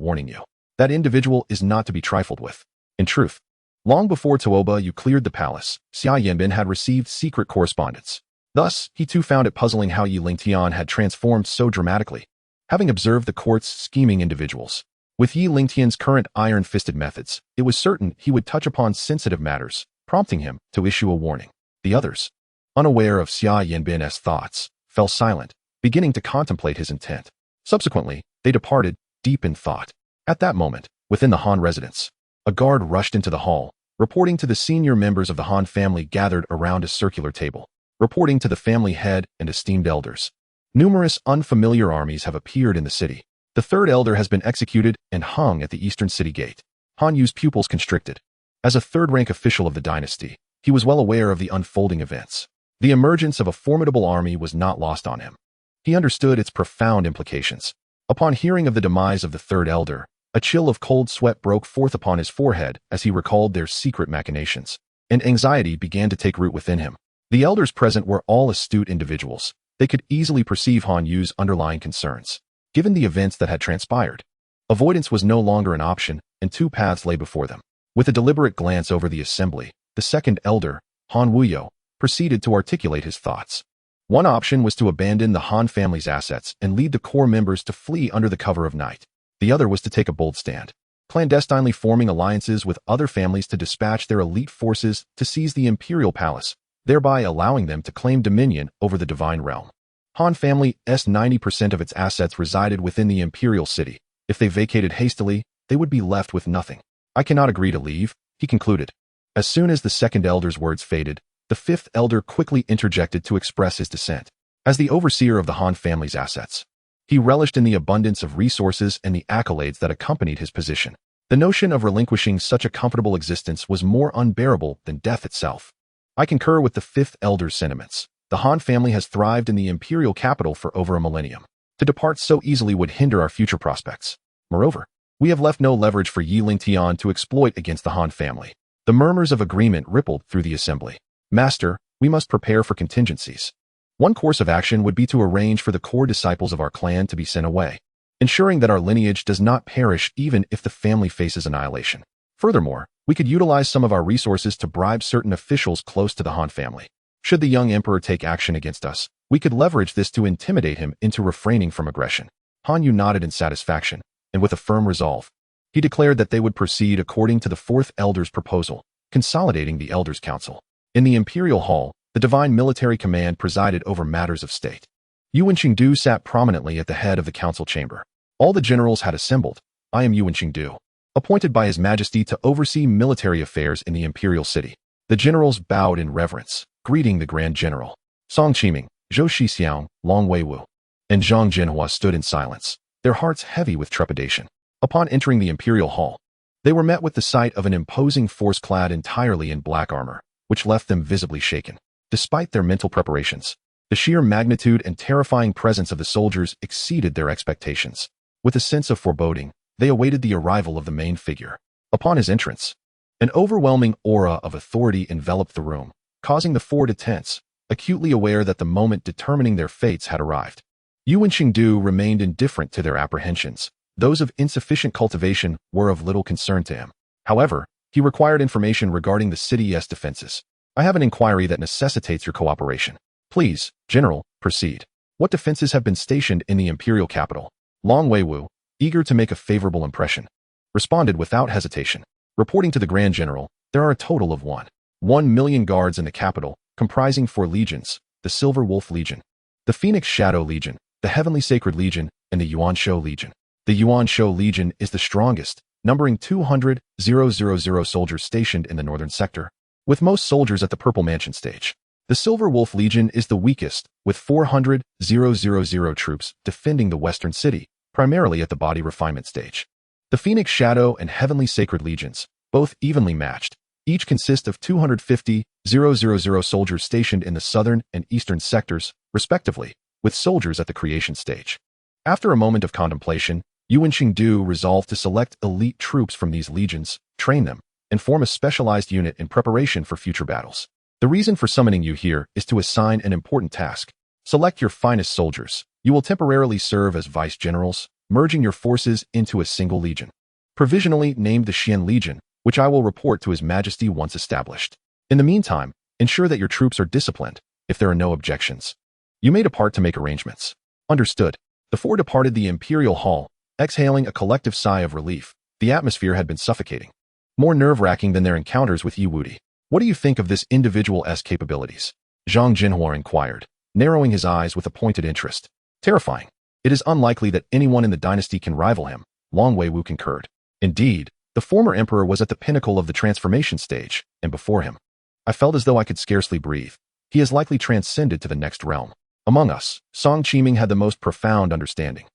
warning you. That individual is not to be trifled with. In truth, long before Tuoba Yu cleared the palace, Xia Yanbin had received secret correspondence. Thus, he too found it puzzling how Yi Lingtian had transformed so dramatically, having observed the court's scheming individuals. With Yi Lingtian's current iron-fisted methods, it was certain he would touch upon sensitive matters, prompting him to issue a warning. The others, unaware of Xia Yanbin's thoughts, fell silent, beginning to contemplate his intent. Subsequently, they departed, deep in thought. At that moment, within the Han residence, a guard rushed into the hall, reporting to the senior members of the Han family gathered around a circular table, reporting to the family head and esteemed elders. Numerous unfamiliar armies have appeared in the city. The 3rd elder has been executed and hung at the eastern city gate. Han Yu's pupils constricted. As a 3rd-rank official of the dynasty, he was well aware of the unfolding events. The emergence of a formidable army was not lost on him. He understood its profound implications. Upon hearing of the demise of the 3rd elder, a chill of cold sweat broke forth upon his forehead as he recalled their secret machinations, and anxiety began to take root within him. The elders present were all astute individuals. They could easily perceive Han Yu's underlying concerns. Given the events that had transpired, avoidance was no longer an option, and two paths lay before them. With a deliberate glance over the assembly, the second elder, Han Wuyo, proceeded to articulate his thoughts. One option was to abandon the Han family's assets and lead the core members to flee under the cover of night. The other was to take a bold stand, clandestinely forming alliances with other families to dispatch their elite forces to seize the imperial palace, thereby allowing them to claim dominion over the divine realm. Han family's 90% of its assets resided within the imperial city. If they vacated hastily, they would be left with nothing. I cannot agree to leave, he concluded. As soon as the second elder's words faded, the fifth elder quickly interjected to express his dissent. As the overseer of the Han family's assets, he relished in the abundance of resources and the accolades that accompanied his position. The notion of relinquishing such a comfortable existence was more unbearable than death itself. I concur with the fifth elder's sentiments. The Han family has thrived in the imperial capital for over a millennium. To depart so easily would hinder our future prospects. Moreover, we have left no leverage for Yi Lingtian to exploit against the Han family. The murmurs of agreement rippled through the assembly. Master, we must prepare for contingencies. One course of action would be to arrange for the core disciples of our clan to be sent away, ensuring that our lineage does not perish even if the family faces annihilation. Furthermore, we could utilize some of our resources to bribe certain officials close to the Han family. Should the young emperor take action against us, we could leverage this to intimidate him into refraining from aggression. Han Yu nodded in satisfaction, and with a firm resolve, he declared that they would proceed according to the fourth elder's proposal, consolidating the elders' council. In the imperial hall, the divine military command presided over matters of state. Yuan Qingdu sat prominently at the head of the council chamber. All the generals had assembled. I am Yuan Qingdu, appointed by His Majesty to oversee military affairs in the imperial city. The generals bowed in reverence, greeting the Grand General. Song Qiming, Zhou Shixiang, Long Weiwu, and Zhang Jinhua stood in silence, their hearts heavy with trepidation. Upon entering the imperial hall, they were met with the sight of an imposing force clad entirely in black armor, which left them visibly shaken. Despite their mental preparations, the sheer magnitude and terrifying presence of the soldiers exceeded their expectations. With a sense of foreboding, they awaited the arrival of the main figure. Upon his entrance, an overwhelming aura of authority enveloped the room, causing the four to tense, acutely aware that the moment determining their fates had arrived. Yuan Qingdu remained indifferent to their apprehensions. Those of insufficient cultivation were of little concern to him. However, he required information regarding the city's defenses. I have an inquiry that necessitates your cooperation. Please, General, proceed. What defenses have been stationed in the imperial capital? Long Weiwu, eager to make a favorable impression, responded without hesitation. Reporting to the Grand General, there are a total of 1 million guards in the capital, comprising 4 legions, the Silver Wolf Legion, the Phoenix Shadow Legion, the Heavenly Sacred Legion, and the Yuanshou Legion. The Yuanshou Legion is the strongest, numbering 200,000 soldiers stationed in the northern sector, with most soldiers at the Purple Mansion stage. The Silver Wolf Legion is the weakest, with 400,000 troops defending the western city, primarily at the body refinement stage. The Phoenix Shadow and Heavenly Sacred Legions, both evenly matched, each consist of 250,000 soldiers stationed in the southern and eastern sectors, respectively, with soldiers at the creation stage. After a moment of contemplation, Yuan Qingdu resolved to select elite troops from these legions, train them, and form a specialized unit in preparation for future battles. The reason for summoning you here is to assign an important task. Select your finest soldiers. You will temporarily serve as vice-generals, merging your forces into a single legion, provisionally named the Xian Legion, which I will report to His Majesty once established. In the meantime, ensure that your troops are disciplined, if there are no objections. You may depart to make arrangements. Understood. The four departed the imperial hall, exhaling a collective sigh of relief. The atmosphere had been suffocating, more nerve-wracking than their encounters with Yi Wudi. What do you think of this individual's capabilities? Zhang Jinhua inquired, narrowing his eyes with a pointed interest. Terrifying. It is unlikely that anyone in the dynasty can rival him, Long Weiwu concurred. Indeed, the former emperor was at the pinnacle of the transformation stage, and before him, I felt as though I could scarcely breathe. He has likely transcended to the next realm. Among us, Song Qiming had the most profound understanding.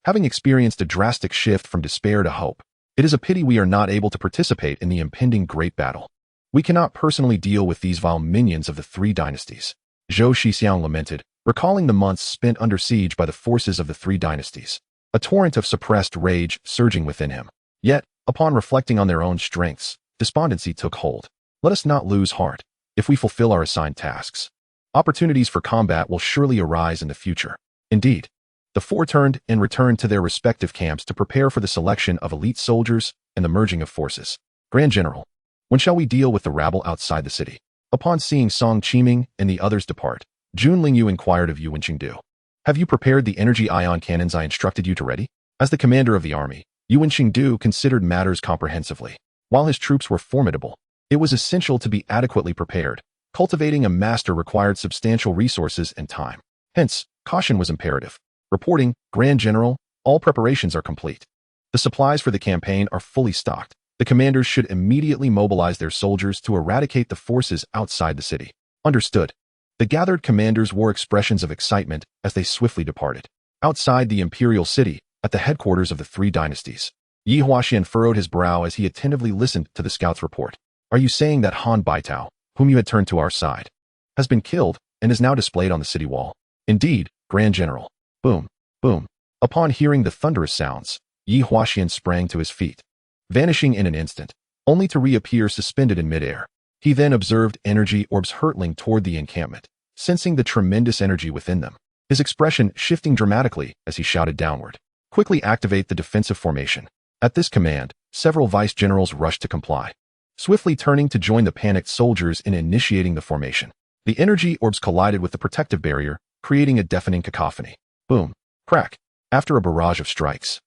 Having experienced a drastic shift from despair to hope, it is a pity we are not able to participate in the impending great battle. We cannot personally deal with these vile minions of the 3 dynasties. Zhou Shixiang lamented, recalling the months spent under siege by the forces of the 3 dynasties, a torrent of suppressed rage surging within him. Yet, upon reflecting on their own strengths, despondency took hold. Let us not lose heart. If we fulfill our assigned tasks, Opportunities for combat will surely arise in the future. Indeed, the four turned and returned to their respective camps to prepare for the selection of elite soldiers and the merging of forces. Grand General, when shall we deal with the rabble outside the city? Upon seeing Song Qiming and the others depart, Jun Lingyu inquired of Yu Wenqingdu. Have you prepared the energy ion cannons I instructed you to ready? As the commander of the army, Yu Wenqingdu considered matters comprehensively. While his troops were formidable, it was essential to be adequately prepared. Cultivating a master required substantial resources and time. Hence, caution was imperative. Reporting, Grand General, all preparations are complete. The supplies for the campaign are fully stocked. The commanders should immediately mobilize their soldiers to eradicate the forces outside the city. Understood. The gathered commanders wore expressions of excitement as they swiftly departed. Outside the imperial city, at the headquarters of the three dynasties, Yi Huaxian furrowed his brow as he attentively listened to the scout's report. Are you saying that Han Baitao, whom you had turned to our side, has been killed and is now displayed on the city wall? Indeed, Grand General. Boom, boom. Upon hearing the thunderous sounds, Yi Huaxian sprang to his feet, vanishing in an instant, only to reappear suspended in midair. He then observed energy orbs hurtling toward the encampment, sensing the tremendous energy within them, his expression shifting dramatically as he shouted downward. Quickly activate the defensive formation. At this command, several vice-generals rushed to comply, swiftly turning to join the panicked soldiers in initiating the formation. The energy orbs collided with the protective barrier, creating a deafening cacophony. Boom, crack. After a barrage of strikes,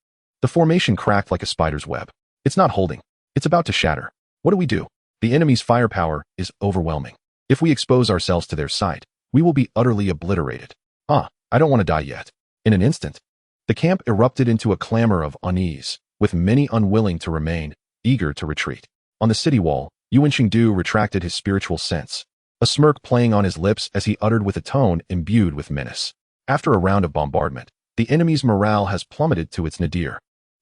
the formation cracked like a spider's web. It's not holding. It's about to shatter. What do we do? The enemy's firepower is overwhelming. If we expose ourselves to their sight, we will be utterly obliterated. I don't want to die yet. In an instant, the camp erupted into a clamor of unease, with many unwilling to remain, eager to retreat. On the city wall, Yu Wenqingdu retracted his spiritual sense, a smirk playing on his lips as he uttered with a tone imbued with menace. After a round of bombardment, the enemy's morale has plummeted to its nadir.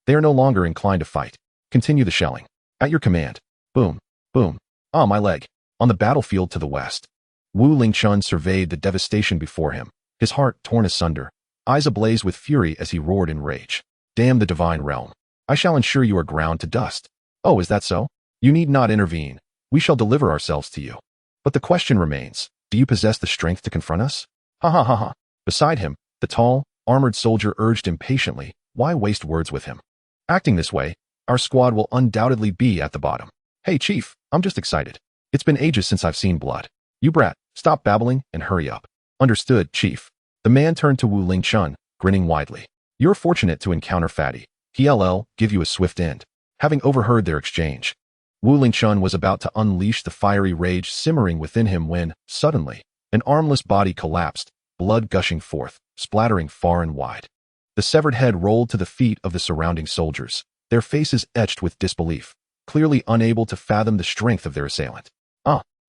They are no longer inclined to fight. Continue the shelling. At your command. Boom, boom. My leg. On the battlefield to the west, Wu Lingtian surveyed the devastation before him, his heart torn asunder, eyes ablaze with fury as he roared in rage. Damn the divine realm. I shall ensure you are ground to dust. Oh, is that so? You need not intervene. We shall deliver ourselves to you. But the question remains, do you possess the strength to confront us? Ha ha ha ha. Beside him, the tall, armored soldier urged impatiently, why waste words with him? Acting this way, our squad will undoubtedly be at the bottom. Hey, Chief, I'm just excited. It's been ages since I've seen blood. You brat, stop babbling and hurry up. Understood, Chief. The man turned to Wu Lingtian, grinning widely. You're fortunate to encounter Fatty. He'll give you a swift end. Having overheard their exchange, Wu Lingtian was about to unleash the fiery rage simmering within him when, suddenly, an armless body collapsed, blood gushing forth, splattering far and wide. The severed head rolled to the feet of the surrounding soldiers, their faces etched with disbelief, clearly unable to fathom the strength of their assailant.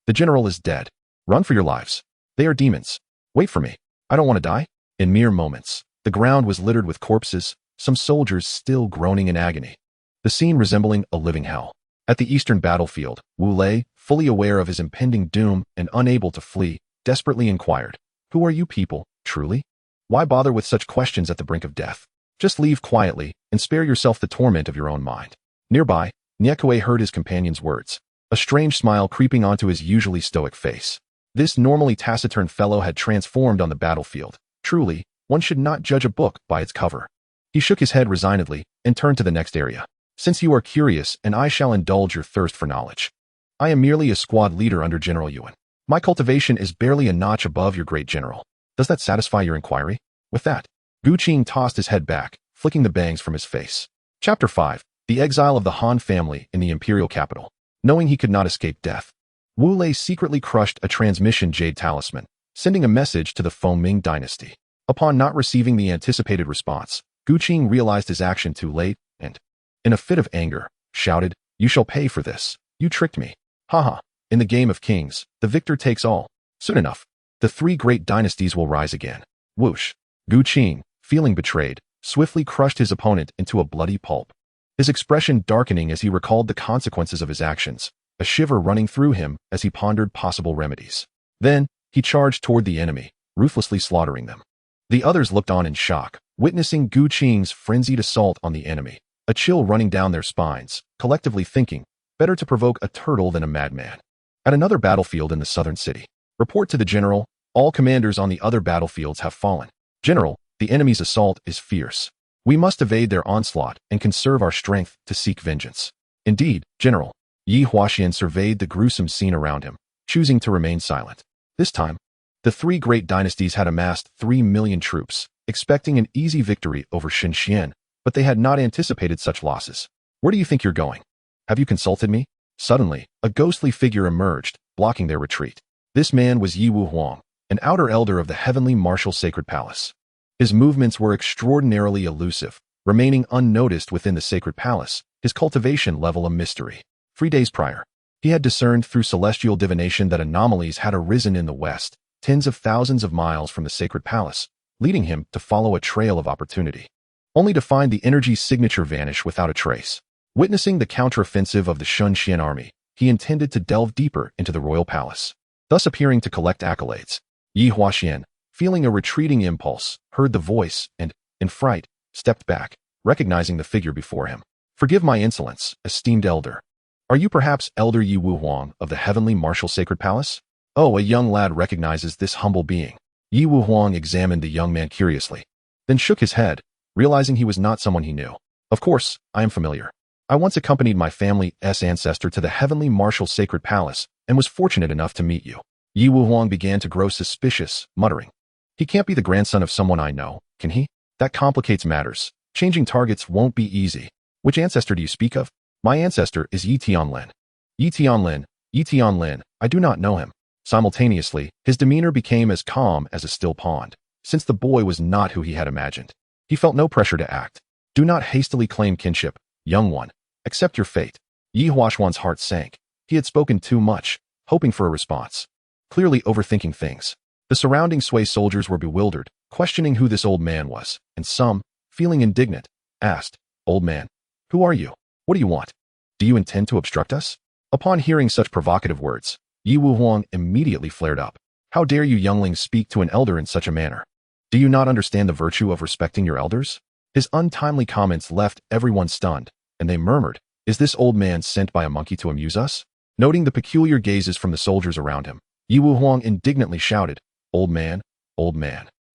The general is dead. Run for your lives. They are demons. Wait for me. I don't want to die. In mere moments, the ground was littered with corpses, some soldiers still groaning in agony. The scene resembling a living hell. At the eastern battlefield, Wu Lei, fully aware of his impending doom and unable to flee, desperately inquired, who are you people, truly? Why bother with such questions at the brink of death? Just leave quietly and spare yourself the torment of your own mind. Nearby, Niekue heard his companion's words, a strange smile creeping onto his usually stoic face. This normally taciturn fellow had transformed on the battlefield. Truly, one should not judge a book by its cover. He shook his head resignedly and turned to the next area. Since you are curious, and I shall indulge your thirst for knowledge. I am merely a squad leader under General Yuan. My cultivation is barely a notch above your great general. Does that satisfy your inquiry? With that, Gu Qing tossed his head back, flicking the bangs from his face. Chapter 5. The exile of the Han family in the imperial capital. Knowing he could not escape death, Wu Lei secretly crushed a transmission jade talisman, sending a message to the Fengming dynasty. Upon not receiving the anticipated response, Gu Qing realized his action too late and, in a fit of anger, shouted, "You shall pay for this. You tricked me. Haha. In the game of kings, the victor takes all. Soon enough, the three great dynasties will rise again." Whoosh. Gu Qing, feeling betrayed, swiftly crushed his opponent into a bloody pulp. His expression darkening as he recalled the consequences of his actions, a shiver running through him as he pondered possible remedies. Then, he charged toward the enemy, ruthlessly slaughtering them. The others looked on in shock, witnessing Gu Qing's frenzied assault on the enemy, a chill running down their spines, collectively thinking, better to provoke a turtle than a madman. At another battlefield in the southern city, report to the general, All commanders on the other battlefields have fallen. General, the enemy's assault is fierce. We must evade their onslaught and conserve our strength to seek vengeance. Indeed, General. Yi Huaxian surveyed the gruesome scene around him, choosing to remain silent. This time, the three great dynasties had amassed 3 million troops, expecting an easy victory over Xinxian, but they had not anticipated such losses. Where do you think you're going? Have you consulted me? Suddenly, a ghostly figure emerged, blocking their retreat. This man was Yi Wuhuang, an outer elder of the heavenly martial sacred palace. His movements were extraordinarily elusive, remaining unnoticed within the sacred palace, his cultivation level a mystery. 3 days prior, he had discerned through celestial divination that anomalies had arisen in the west, tens of thousands of miles from the sacred palace, leading him to follow a trail of opportunity, only to find the energy's signature vanish without a trace. Witnessing the counteroffensive of the Xianxian army, he intended to delve deeper into the royal palace, thus appearing to collect accolades. Yi Huaxian, feeling a retreating impulse, heard the voice and, in fright, stepped back, recognizing the figure before him. Forgive my insolence, esteemed elder. Are you perhaps Elder Yi Wuhuang of the heavenly martial sacred palace? Oh, a young lad recognizes this humble being. Yi Wuhuang examined the young man curiously, then shook his head, realizing he was not someone he knew. Of course, I am familiar. I once accompanied my family's ancestor to the heavenly martial sacred palace and was fortunate enough to meet you. Yi Wuhuang began to grow suspicious, muttering. He can't be the grandson of someone I know, can he? That complicates matters. Changing targets won't be easy. Which ancestor do you speak of? My ancestor is Yi Tianlin. Yi Tianlin, I do not know him. Simultaneously, his demeanor became as calm as a still pond, since the boy was not who he had imagined. He felt no pressure to act. Do not hastily claim kinship, young one. Accept your fate. Yi Huaxian's heart sank. He had spoken too much, hoping for a response. Clearly overthinking things. The surrounding Sui soldiers were bewildered, questioning who this old man was, and some, feeling indignant, asked, Old man, who are you? What do you want? Do you intend to obstruct us? Upon hearing such provocative words, Yi Wuhuang immediately flared up. How dare you younglings speak to an elder in such a manner? Do you not understand the virtue of respecting your elders? His untimely comments left everyone stunned, and they murmured, Is this old man sent by a monkey to amuse us? Noting the peculiar gazes from the soldiers around him, Yi Wuhuang indignantly shouted, Old man,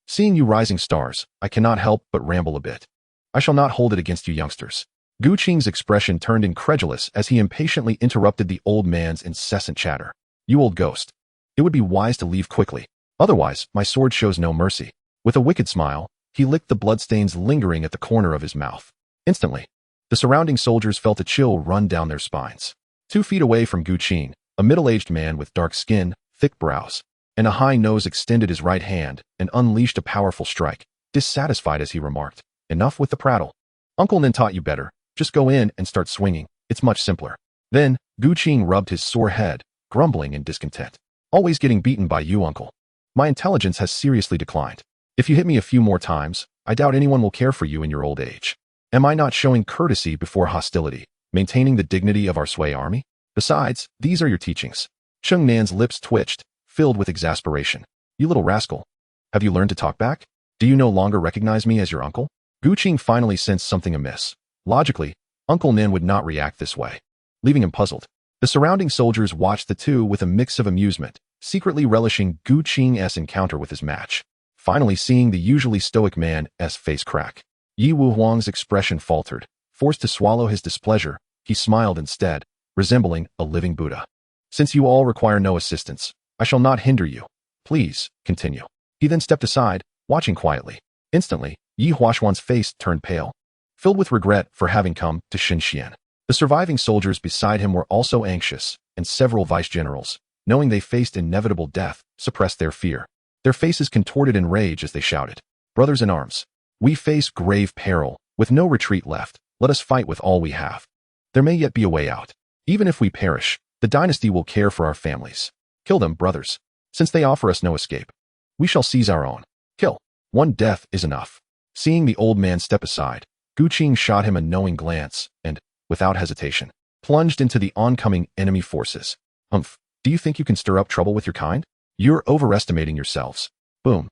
seeing you rising stars, I cannot help but ramble a bit. I shall not hold it against you youngsters. Gu Qing's expression turned incredulous as he impatiently interrupted the old man's incessant chatter. You old ghost. It would be wise to leave quickly. Otherwise, my sword shows no mercy. With a wicked smile, he licked the bloodstains lingering at the corner of his mouth. Instantly, the surrounding soldiers felt a chill run down their spines. 2 feet away from Gu Qing, a middle-aged man with dark skin, thick brows, and a high nose extended his right hand and unleashed a powerful strike, dissatisfied as he remarked, Enough with the prattle. Uncle Nin taught you better. Just go in and start swinging. It's much simpler. Then, Gu Qing rubbed his sore head, grumbling in discontent. Always getting beaten by you, uncle. My intelligence has seriously declined. If you hit me a few more times, I doubt anyone will care for you in your old age. Am I not showing courtesy before hostility, maintaining the dignity of our Sui army? Besides, these are your teachings. Cheng Nan's lips twitched, filled with exasperation. You little rascal. Have you learned to talk back? Do you no longer recognize me as your uncle? Gu Qing finally sensed something amiss. Logically, Uncle Nin would not react this way, leaving him puzzled. The surrounding soldiers watched the two with a mix of amusement, secretly relishing Gu Qing's encounter with his match. Finally seeing the usually stoic man's face crack, Yi Wuhuang's expression faltered. Forced to swallow his displeasure, he smiled instead, resembling a living Buddha. Since you all require no assistance, I shall not hinder you. Please, continue. He then stepped aside, watching quietly. Instantly, Yi Huaxian's face turned pale, filled with regret for having come to Xinxian. The surviving soldiers beside him were also anxious, and several vice-generals, knowing they faced inevitable death, suppressed their fear. Their faces contorted in rage as they shouted, Brothers in arms, we face grave peril. With no retreat left, let us fight with all we have. There may yet be a way out. Even if we perish, the dynasty will care for our families. Kill them, brothers, since they offer us no escape. We shall seize our own. Kill. One death is enough. Seeing the old man step aside, Gu Qing shot him a knowing glance and, without hesitation, plunged into the oncoming enemy forces. Humph, do you think you can stir up trouble with your kind? You're overestimating yourselves. Boom.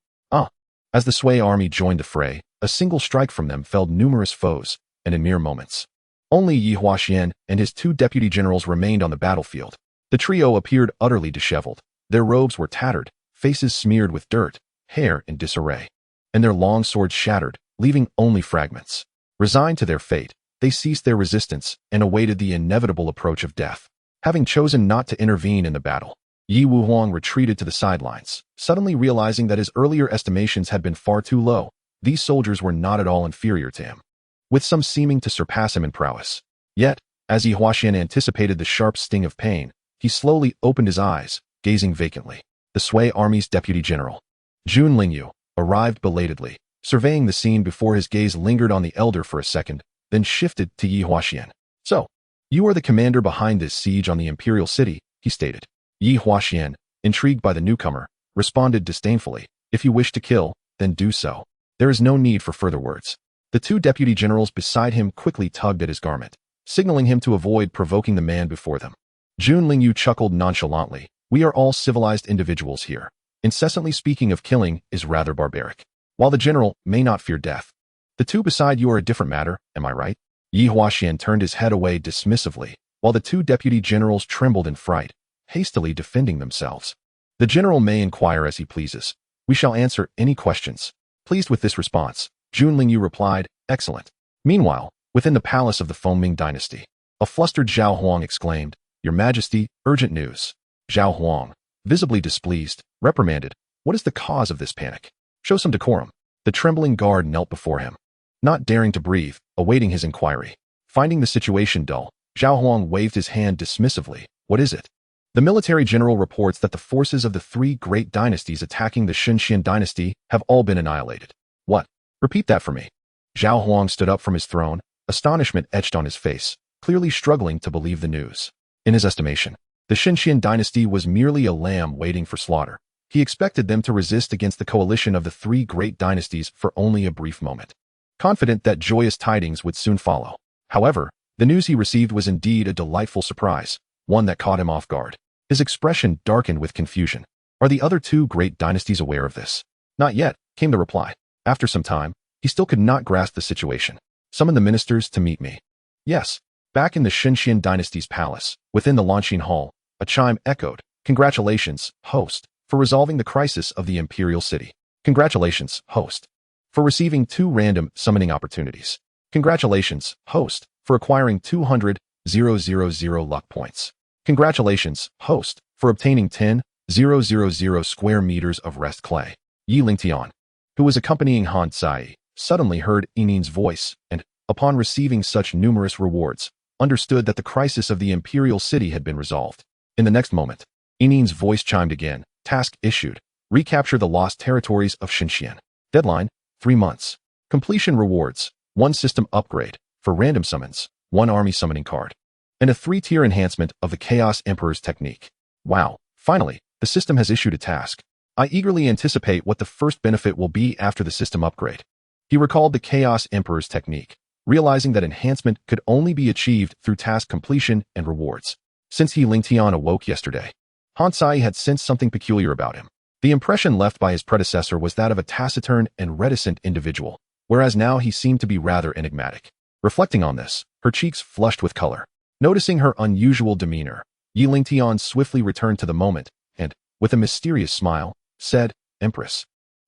As the Sui army joined the fray, a single strike from them felled numerous foes, and in mere moments, only Yi Huaxian and his 2 deputy generals remained on the battlefield. The trio appeared utterly disheveled. Their robes were tattered, faces smeared with dirt, hair in disarray, and their long swords shattered, leaving only fragments. Resigned to their fate, they ceased their resistance and awaited the inevitable approach of death. Having chosen not to intervene in the battle, Yi Wuhuang retreated to the sidelines, suddenly realizing that his earlier estimations had been far too low. These soldiers were not at all inferior to him, with some seeming to surpass him in prowess. Yet, as Yi Huaxian anticipated the sharp sting of pain, he slowly opened his eyes, gazing vacantly. The Sui Army's deputy general, Jun Lingyu, arrived belatedly, surveying the scene before his gaze lingered on the elder for a second, then shifted to Yi Huaxian. "So, you are the commander behind this siege on the imperial city," he stated. Yi Huaxian, intrigued by the newcomer, responded disdainfully, "If you wish to kill, then do so. There is no need for further words." The two deputy generals beside him quickly tugged at his garment, signaling him to avoid provoking the man before them. Jun Lingyu chuckled nonchalantly. "We are all civilized individuals here. Incessantly speaking of killing is rather barbaric. While the general may not fear death, the two beside you are a different matter, am I right?" Yi Huaxian turned his head away dismissively, while the two deputy generals trembled in fright, hastily defending themselves. "The general may inquire as he pleases. We shall answer any questions." Pleased with this response, Jun Lingyu replied, "Excellent." Meanwhile, within the palace of the Fengming dynasty, a flustered Zhao Huang exclaimed, "Your Majesty, urgent news." Zhao Huang, visibly displeased, reprimanded, "What is the cause of this panic? Show some decorum." The trembling guard knelt before him, not daring to breathe, awaiting his inquiry. Finding the situation dull, Zhao Huang waved his hand dismissively. "What is it?" "The military general reports that the forces of the three great dynasties attacking the Xianxian dynasty have all been annihilated." "What? Repeat that for me." Zhao Huang stood up from his throne, astonishment etched on his face, clearly struggling to believe the news. In his estimation, the Xianxian dynasty was merely a lamb waiting for slaughter. He expected them to resist against the coalition of the three great dynasties for only a brief moment, confident that joyous tidings would soon follow. However, the news he received was indeed a delightful surprise, one that caught him off guard. His expression darkened with confusion. "Are the other two great dynasties aware of this?" "Not yet," came the reply. After some time, he still could not grasp the situation. "Summon the ministers to meet me." "Yes." Back in the Xianxian dynasty's palace, within the Lingtian hall, a chime echoed, "Congratulations, host, for resolving the crisis of the imperial city. Congratulations, host, for receiving 2 random summoning opportunities. Congratulations, host, for acquiring 200,000 luck points. Congratulations, host, for obtaining 10,000 square meters of rest clay." Yi Lingtian, who was accompanying Han Cai, suddenly heard Yinin's voice and, upon receiving such numerous rewards, understood that the crisis of the imperial city had been resolved. In the next moment, Yinin's voice chimed again. "Task issued. Recapture the lost territories of Xianxian. Deadline, 3 months. Completion rewards, 1 system upgrade, for random summons, 1 army summoning card, and a 3-tier enhancement of the Chaos Emperor's technique." Wow, finally, the system has issued a task. I eagerly anticipate what the first benefit will be after the system upgrade. He recalled the Chaos Emperor's technique, realizing that enhancement could only be achieved through task completion and rewards. Since Yi Lingtian awoke yesterday, Han Cai had sensed something peculiar about him. The impression left by his predecessor was that of a taciturn and reticent individual, whereas now he seemed to be rather enigmatic. Reflecting on this, her cheeks flushed with color. Noticing her unusual demeanor, Yi Lingtian swiftly returned to the moment and, with a mysterious smile, said, "Empress,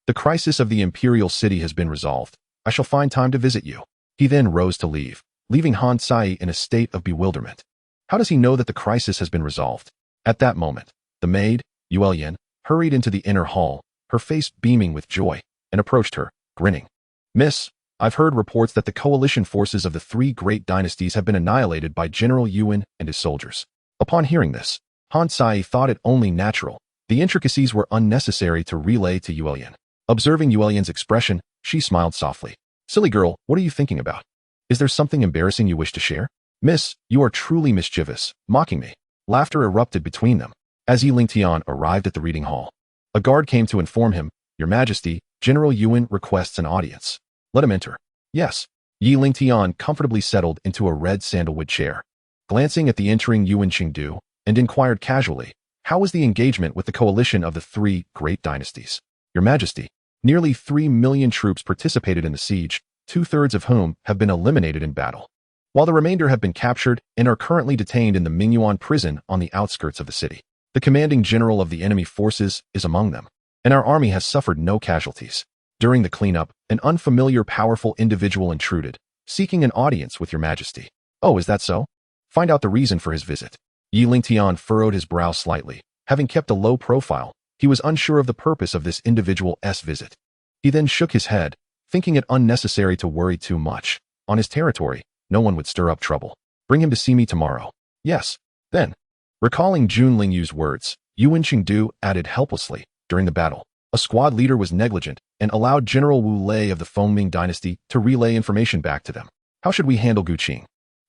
the crisis of the imperial city has been resolved. I shall find time to visit you." He then rose to leave, leaving Han Cai in a state of bewilderment. How does he know that the crisis has been resolved? At that moment, the maid, Yuelian, hurried into the inner hall, her face beaming with joy, and approached her, grinning. "Miss, I've heard reports that the coalition forces of the 3 great dynasties have been annihilated by General Yuan and his soldiers." Upon hearing this, Han Cai thought it only natural. The intricacies were unnecessary to relay to Yuelian. Observing Yuelian's expression, she smiled softly. "Silly girl, what are you thinking about? Is there something embarrassing you wish to share?" "Miss, you are truly mischievous, mocking me." Laughter erupted between them. As Yi Lingtian arrived at the reading hall, a guard came to inform him, "Your Majesty, General Yuan requests an audience." "Let him enter." "Yes." Yi Lingtian comfortably settled into a red sandalwood chair, glancing at the entering Yuan Qingdu, and inquired casually, "How was the engagement with the coalition of the 3 great dynasties?" "Your Majesty, nearly 3 million troops participated in the siege, 2/3 of whom have been eliminated in battle, while the remainder have been captured and are currently detained in the Mingyuan prison on the outskirts of the city. The commanding general of the enemy forces is among them." and our army has suffered no casualties. During the cleanup, an unfamiliar, powerful individual intruded, seeking an audience with your majesty. Oh, is that so? Find out the reason for his visit. Lingtian furrowed his brow slightly. Having kept a low profile, he was unsure of the purpose of this individual's visit. He then shook his head, thinking it unnecessary to worry too much. On his territory, no one would stir up trouble. Bring him to see me tomorrow. Yes. Then, recalling Jun Lingyu's words, Yuan Qingdu added helplessly, during the battle, a squad leader was negligent and allowed General Wu Lei of the Fengming Dynasty to relay information back to them. How should we handle Guqing?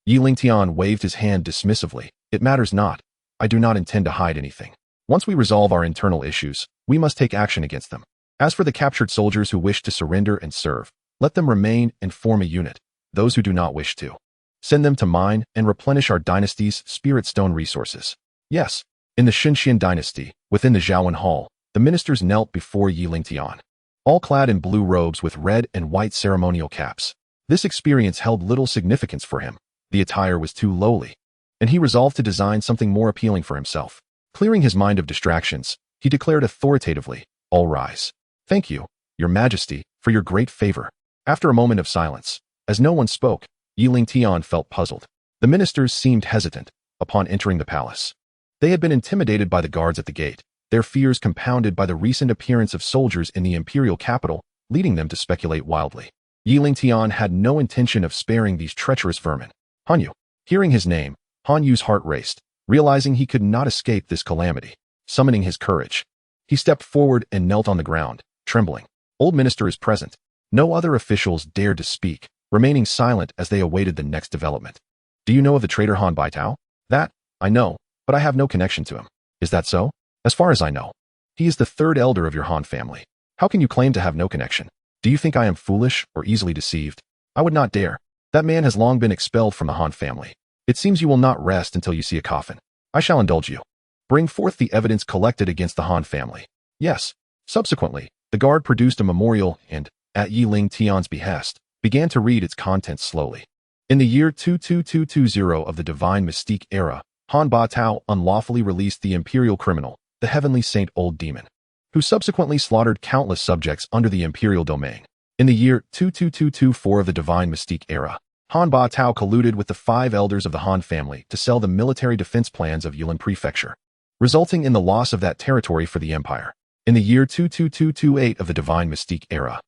Lingtian waved his hand dismissively. It matters not. I do not intend to hide anything. Once we resolve our internal issues, we must take action against them. As for the captured soldiers who wish to surrender and serve, let them remain and form a unit. Those who do not wish to, send them to mine and replenish our dynasty's spirit stone resources. Yes, in the Xianxian dynasty, within the Zhaowen Hall, the ministers knelt before Lingtian, all clad in blue robes with red and white ceremonial caps. This experience held little significance for him. The attire was too lowly, and he resolved to design something more appealing for himself. Clearing his mind of distractions, he declared authoritatively, "All rise. Thank you, your majesty, for your great favor." After a moment of silence, as no one spoke, Lingtian felt puzzled. The ministers seemed hesitant upon entering the palace. They had been intimidated by the guards at the gate, their fears compounded by the recent appearance of soldiers in the imperial capital, leading them to speculate wildly. Lingtian had no intention of sparing these treacherous vermin. Hanyu. Hearing his name, Hanyu's heart raced, realizing he could not escape this calamity. Summoning his courage, he stepped forward and knelt on the ground, trembling. Old minister is present. No other officials dared to speak, remaining silent as they awaited the next development. Do you know of the traitor Han Baitao? That, I know, but I have no connection to him. Is that so? As far as I know, he is the third elder of your Han family. How can you claim to have no connection? Do you think I am foolish or easily deceived? I would not dare. That man has long been expelled from the Han family. It seems you will not rest until you see a coffin. I shall indulge you. Bring forth the evidence collected against the Han family. Yes. Subsequently, the guard produced a memorial and, at Lingtian's behest, began to read its contents slowly. In the year 22220 of the Divine Mystique era, Han Baitao unlawfully released the imperial criminal, the Heavenly Saint Old Demon, who subsequently slaughtered countless subjects under the imperial domain. In the year 22224 of the Divine Mystique era, Han Baitao colluded with the 5 elders of the Han family to sell the military defense plans of Yulin Prefecture, resulting in the loss of that territory for the empire. In the year 22228 of the Divine Mystique era,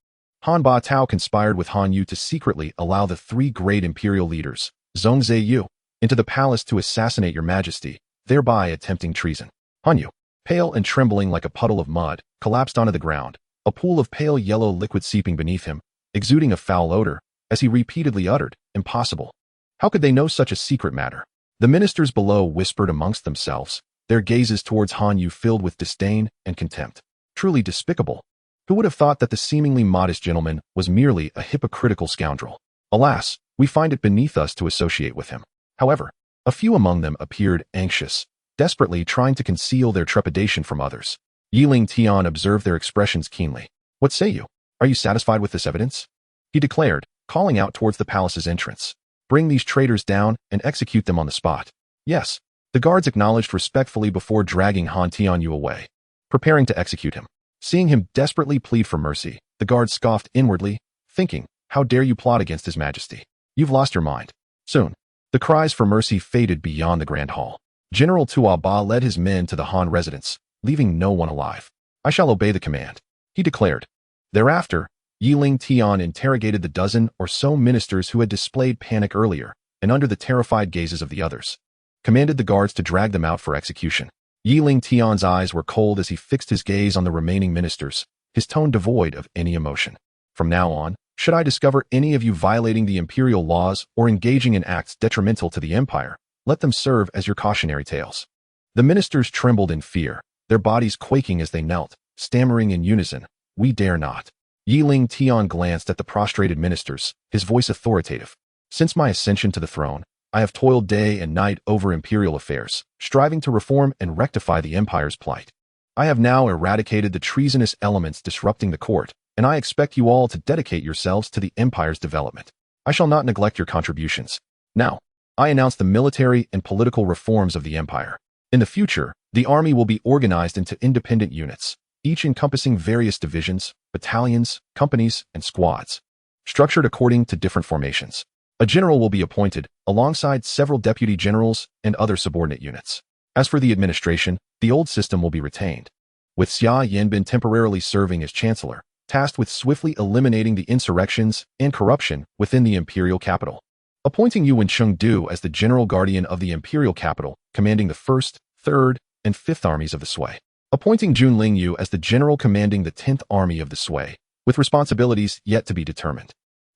Han Baitao conspired with Han Yu to secretly allow the 3 great imperial leaders, Zhongzhe Yu, into the palace to assassinate your majesty, thereby attempting treason. Han Yu, pale and trembling like a puddle of mud, collapsed onto the ground, a pool of pale yellow liquid seeping beneath him, exuding a foul odor, as he repeatedly uttered, "Impossible. How could they know such a secret matter?" The ministers below whispered amongst themselves, their gazes towards Han Yu filled with disdain and contempt. Truly despicable. Who would have thought that the seemingly modest gentleman was merely a hypocritical scoundrel? Alas, we find it beneath us to associate with him. However, a few among them appeared anxious, desperately trying to conceal their trepidation from others. Lingtian observed their expressions keenly. "What say you? Are you satisfied with this evidence?" he declared, calling out towards the palace's entrance. "Bring these traitors down and execute them on the spot." Yes, the guards acknowledged respectfully before dragging Han Tianyu away, preparing to execute him. Seeing him desperately plead for mercy, the guards scoffed inwardly, thinking, "How dare you plot against his majesty? You've lost your mind." Soon, the cries for mercy faded beyond the grand hall. General Tua Ba led his men to the Han residence, leaving no one alive. "I shall obey the command," he declared. Thereafter, Lingtian interrogated the dozen or so ministers who had displayed panic earlier, and under the terrified gazes of the others, commanded the guards to drag them out for execution. Lingtian's eyes were cold as he fixed his gaze on the remaining ministers, his tone devoid of any emotion. "From now on, should I discover any of you violating the imperial laws or engaging in acts detrimental to the empire, let them serve as your cautionary tales." The ministers trembled in fear, their bodies quaking as they knelt, stammering in unison, "We dare not." Lingtian glanced at the prostrated ministers, his voice authoritative. "Since my ascension to the throne, I have toiled day and night over imperial affairs, striving to reform and rectify the empire's plight. I have now eradicated the treasonous elements disrupting the court, and I expect you all to dedicate yourselves to the empire's development. I shall not neglect your contributions. Now, I announce the military and political reforms of the empire. In the future, the army will be organized into independent units, each encompassing various divisions, battalions, companies, and squads, structured according to different formations. A general will be appointed, alongside several deputy generals and other subordinate units. As for the administration, the old system will be retained, with Xia Yanbin temporarily serving as chancellor, tasked with swiftly eliminating the insurrections and corruption within the imperial capital. Appointing Yuan Chengdu as the general guardian of the imperial capital, commanding the 1st, 3rd, and 5th armies of the Sui. Appointing Jun Lingyu as the general commanding the 10th army of the Sui, with responsibilities yet to be determined.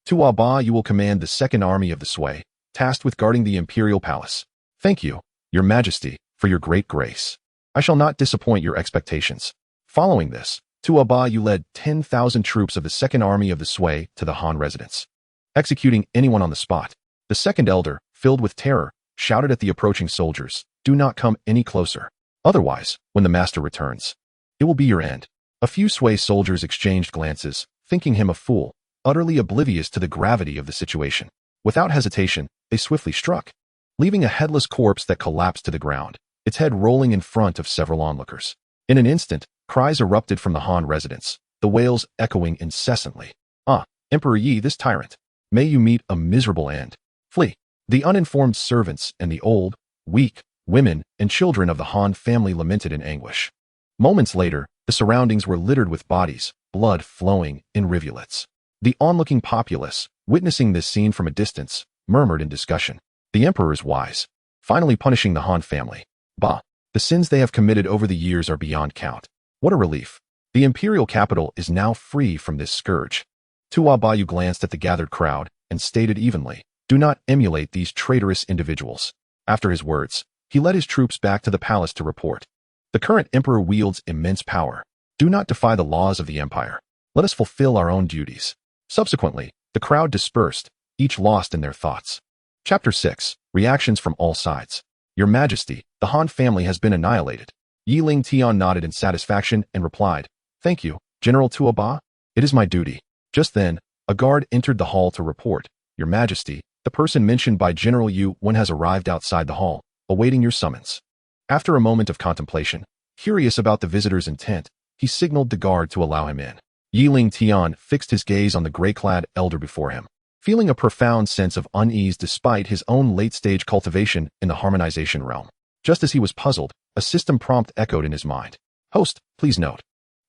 To Ba, you will command the 2nd army of the Sui, tasked with guarding the imperial palace. Thank you, your majesty, for your great grace. I shall not disappoint your expectations. Following this, to Ba, you led 10,000 troops of the 2nd army of the Sui to the Han residence, executing anyone on the spot. The 2nd elder, filled with terror, shouted at the approaching soldiers, "Do not come any closer. Otherwise, when the master returns, it will be your end." A few Sui soldiers exchanged glances, thinking him a fool, utterly oblivious to the gravity of the situation. Without hesitation, they swiftly struck, leaving a headless corpse that collapsed to the ground, its head rolling in front of several onlookers. In an instant, cries erupted from the Han residence, the wails echoing incessantly. "Ah, Emperor Yi, this tyrant! May you meet a miserable end. Flee!" The uninformed servants and the old, weak, women and children of the Han family lamented in anguish. Moments later, the surroundings were littered with bodies, blood flowing in rivulets. The onlooking populace, witnessing this scene from a distance, murmured in discussion. The emperor is wise, finally punishing the Han family. Bah! The sins they have committed over the years are beyond count. What a relief. The imperial capital is now free from this scourge. Tua Bayu glanced at the gathered crowd and stated evenly, "Do not emulate these traitorous individuals." After his words, he led his troops back to the palace to report. The current emperor wields immense power. Do not defy the laws of the empire. Let us fulfill our own duties. Subsequently, the crowd dispersed, each lost in their thoughts. Chapter 6. Reactions from all sides. Your Majesty, the Han family has been annihilated. Yi Lingtian nodded in satisfaction and replied, "Thank you, General Tua Ba. It is my duty." Just then, a guard entered the hall to report, "Your Majesty, the person mentioned by General Yu Wen has arrived outside the hall, awaiting your summons." After a moment of contemplation, curious about the visitor's intent, he signaled the guard to allow him in. Yi Lingtian fixed his gaze on the gray-clad elder before him, feeling a profound sense of unease despite his own late-stage cultivation in the harmonization realm. Just as he was puzzled, a system prompt echoed in his mind. "Host, please note.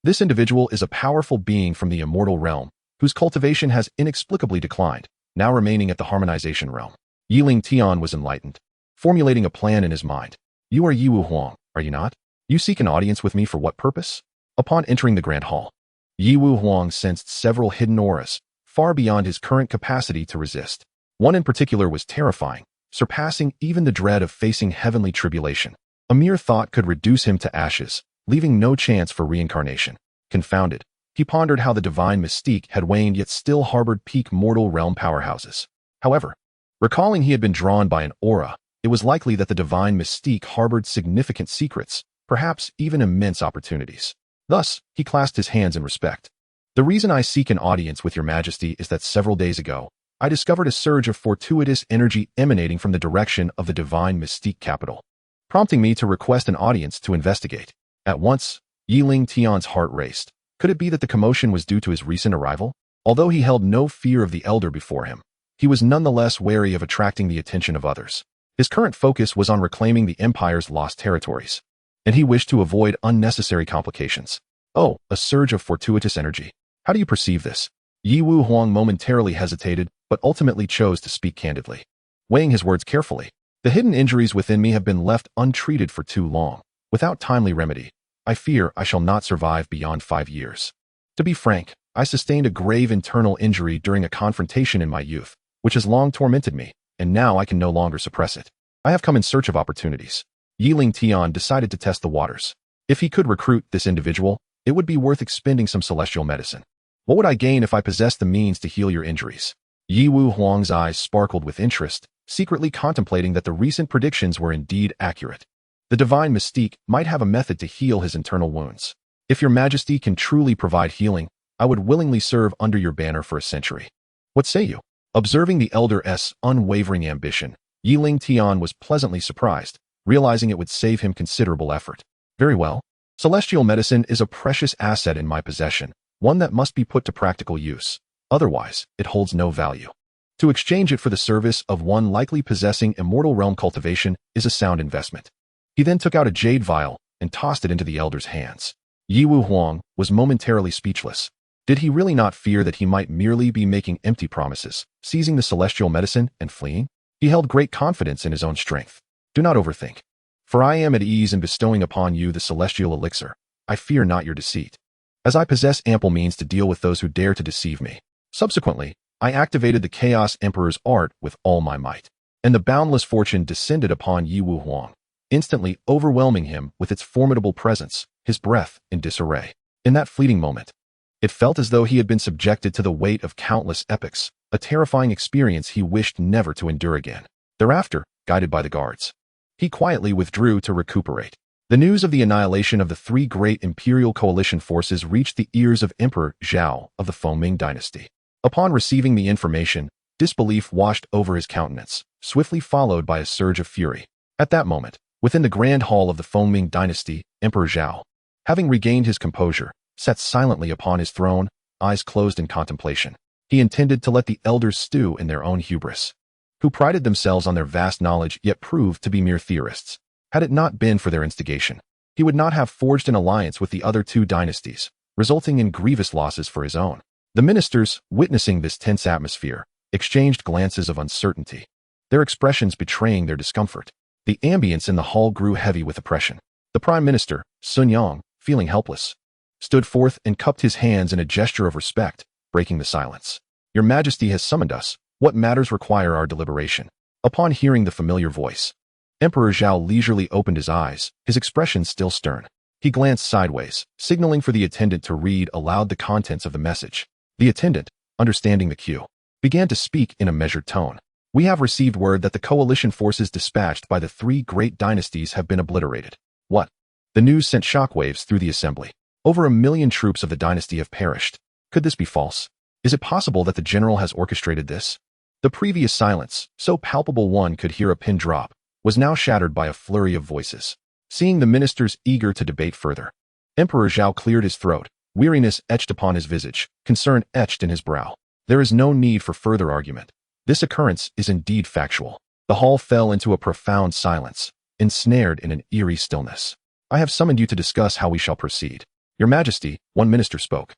This individual is a powerful being from the immortal realm, whose cultivation has inexplicably declined, now remaining at the harmonization realm." Yi Lingtian was enlightened, formulating a plan in his mind. "You are Yi Wu Huang, are you not? You seek an audience with me for what purpose?" Upon entering the grand hall, Yi Wu Huang sensed several hidden auras, far beyond his current capacity to resist. One in particular was terrifying, surpassing even the dread of facing heavenly tribulation. A mere thought could reduce him to ashes, leaving no chance for reincarnation. Confounded, he pondered how the divine mystique had waned yet still harbored peak mortal realm powerhouses. However, recalling he had been drawn by an aura, it was likely that the divine mystique harbored significant secrets, perhaps even immense opportunities. Thus, he clasped his hands in respect. "The reason I seek an audience with your Majesty is that several days ago, I discovered a surge of fortuitous energy emanating from the direction of the divine mystique capital, prompting me to request an audience to investigate." At once, Yi Lingtian's heart raced. Could it be that the commotion was due to his recent arrival? Although he held no fear of the elder before him, he was nonetheless wary of attracting the attention of others. His current focus was on reclaiming the empire's lost territories, and he wished to avoid unnecessary complications. "Oh, a surge of fortuitous energy. How do you perceive this?" Yi Wu Huang momentarily hesitated, but ultimately chose to speak candidly, weighing his words carefully. "The hidden injuries within me have been left untreated for too long. Without timely remedy, I fear I shall not survive beyond 5 years. To be frank, I sustained a grave internal injury during a confrontation in my youth, which has long tormented me, and now I can no longer suppress it. I have come in search of opportunities." Yi Lingtian decided to test the waters. If he could recruit this individual, it would be worth expending some celestial medicine. "What would I gain if I possessed the means to heal your injuries?" Yi Wu Huang's eyes sparkled with interest, secretly contemplating that the recent predictions were indeed accurate. The divine mystique might have a method to heal his internal wounds. "If your Majesty can truly provide healing, I would willingly serve under your banner for a century. What say you?" Observing the elder's unwavering ambition, Yi Lingtian was pleasantly surprised, realizing it would save him considerable effort. "Very well. Celestial medicine is a precious asset in my possession, one that must be put to practical use. Otherwise, it holds no value. To exchange it for the service of one likely possessing immortal realm cultivation is a sound investment. He then took out a jade vial and tossed it into the elder's hands. Yiwu Huang was momentarily speechless. Did he really not fear that he might merely be making empty promises, seizing the celestial medicine and fleeing? He held great confidence in his own strength. Do not overthink. For I am at ease in bestowing upon you the celestial elixir. I fear not your deceit, as I possess ample means to deal with those who dare to deceive me. Subsequently, I activated the Chaos Emperor's art with all my might, and the boundless fortune descended upon Yiwu Huang, instantly overwhelming him with its formidable presence, his breath in disarray. In that fleeting moment, it felt as though he had been subjected to the weight of countless epochs, a terrifying experience he wished never to endure again. Thereafter, guided by the guards, he quietly withdrew to recuperate. The news of the annihilation of the three great imperial coalition forces reached the ears of Emperor Zhao of the Fengming Dynasty. Upon receiving the information, disbelief washed over his countenance, swiftly followed by a surge of fury. At that moment, within the grand hall of the Fengming Dynasty, Emperor Zhao, having regained his composure, sat silently upon his throne, eyes closed in contemplation. He intended to let the elders stew in their own hubris, who prided themselves on their vast knowledge yet proved to be mere theorists. Had it not been for their instigation, he would not have forged an alliance with the other two dynasties, resulting in grievous losses for his own. The ministers, witnessing this tense atmosphere, exchanged glances of uncertainty, their expressions betraying their discomfort. The ambience in the hall grew heavy with oppression. The Prime Minister, Sun Yang, feeling helpless, stood forth and cupped his hands in a gesture of respect, breaking the silence. Your Majesty has summoned us. What matters require our deliberation? Upon hearing the familiar voice, Emperor Zhao leisurely opened his eyes, his expression still stern. He glanced sideways, signaling for the attendant to read aloud the contents of the message. The attendant, understanding the cue, began to speak in a measured tone. We have received word that the coalition forces dispatched by the three great dynasties have been obliterated. What? The news sent shockwaves through the assembly. Over 1 million troops of the dynasty have perished. Could this be false? Is it possible that the general has orchestrated this? The previous silence, so palpable one could hear a pin drop, was now shattered by a flurry of voices. Seeing the ministers eager to debate further, Emperor Zhao cleared his throat, weariness etched upon his visage, concern etched in his brow. There is no need for further argument. This occurrence is indeed factual. The hall fell into a profound silence, ensnared in an eerie stillness. I have summoned you to discuss how we shall proceed. Your Majesty, one minister spoke.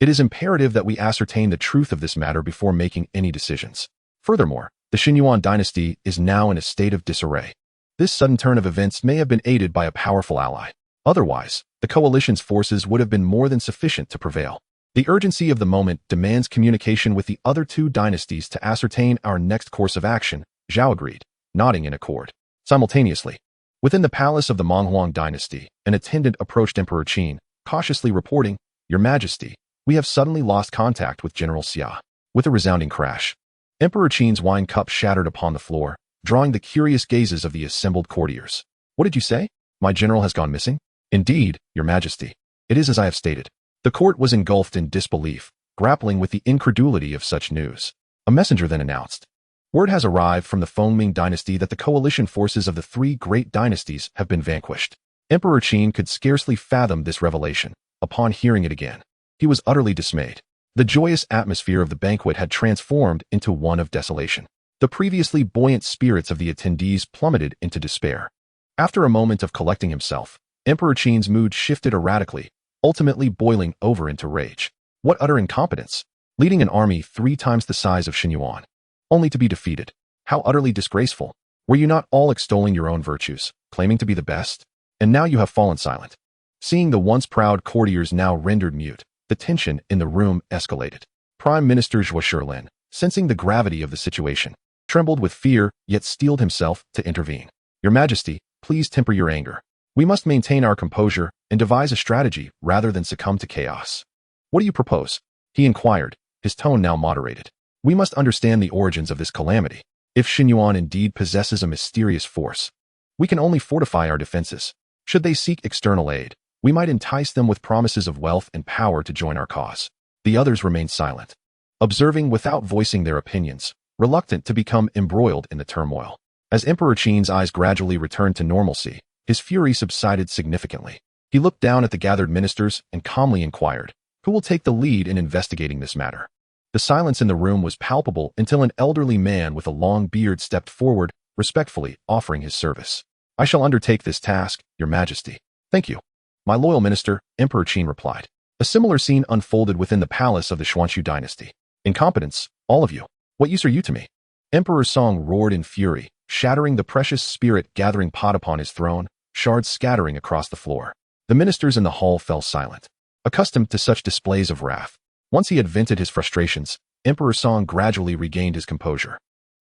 It is imperative that we ascertain the truth of this matter before making any decisions. Furthermore, the Xianyuan dynasty is now in a state of disarray. This sudden turn of events may have been aided by a powerful ally. Otherwise, the coalition's forces would have been more than sufficient to prevail. The urgency of the moment demands communication with the other two dynasties to ascertain our next course of action, Zhao agreed, nodding in accord. Simultaneously, within the palace of the Monghuang dynasty, an attendant approached Emperor Qin, cautiously reporting, Your Majesty, we have suddenly lost contact with General Xia. With a resounding crash, Emperor Qin's wine cup shattered upon the floor, drawing the curious gazes of the assembled courtiers. What did you say? My general has gone missing? Indeed, Your Majesty. It is as I have stated. The court was engulfed in disbelief, grappling with the incredulity of such news. A messenger then announced, Word has arrived from the Fengming dynasty that the coalition forces of the three great dynasties have been vanquished. Emperor Qin could scarcely fathom this revelation. Upon hearing it again, he was utterly dismayed. The joyous atmosphere of the banquet had transformed into one of desolation. The previously buoyant spirits of the attendees plummeted into despair. After a moment of collecting himself, Emperor Qin's mood shifted erratically, ultimately boiling over into rage. What utter incompetence! Leading an army 3 times the size of Xianyuan, only to be defeated. How utterly disgraceful! Were you not all extolling your own virtues, claiming to be the best? And now you have fallen silent. Seeing the once proud courtiers now rendered mute, the tension in the room escalated. Prime Minister Zhuo Shilin, sensing the gravity of the situation, trembled with fear, yet steeled himself to intervene. Your Majesty, please temper your anger. We must maintain our composure and devise a strategy rather than succumb to chaos. What do you propose? He inquired, his tone now moderated. We must understand the origins of this calamity. If Xianyuan indeed possesses a mysterious force, we can only fortify our defenses. Should they seek external aid, we might entice them with promises of wealth and power to join our cause. The others remained silent, observing without voicing their opinions, reluctant to become embroiled in the turmoil. As Emperor Qin's eyes gradually returned to normalcy, his fury subsided significantly. He looked down at the gathered ministers and calmly inquired, "Who will take the lead in investigating this matter?" The silence in the room was palpable until an elderly man with a long beard stepped forward, respectfully offering his service. "I shall undertake this task, Your Majesty." "Thank you, my loyal minister," Emperor Qin replied. A similar scene unfolded within the palace of the Xianxiu dynasty. "Incompetence, all of you. What use are you to me?" Emperor Song roared in fury, shattering the precious spirit gathering pot upon his throne, shards scattering across the floor. The ministers in the hall fell silent, accustomed to such displays of wrath. Once he had vented his frustrations, Emperor Song gradually regained his composure.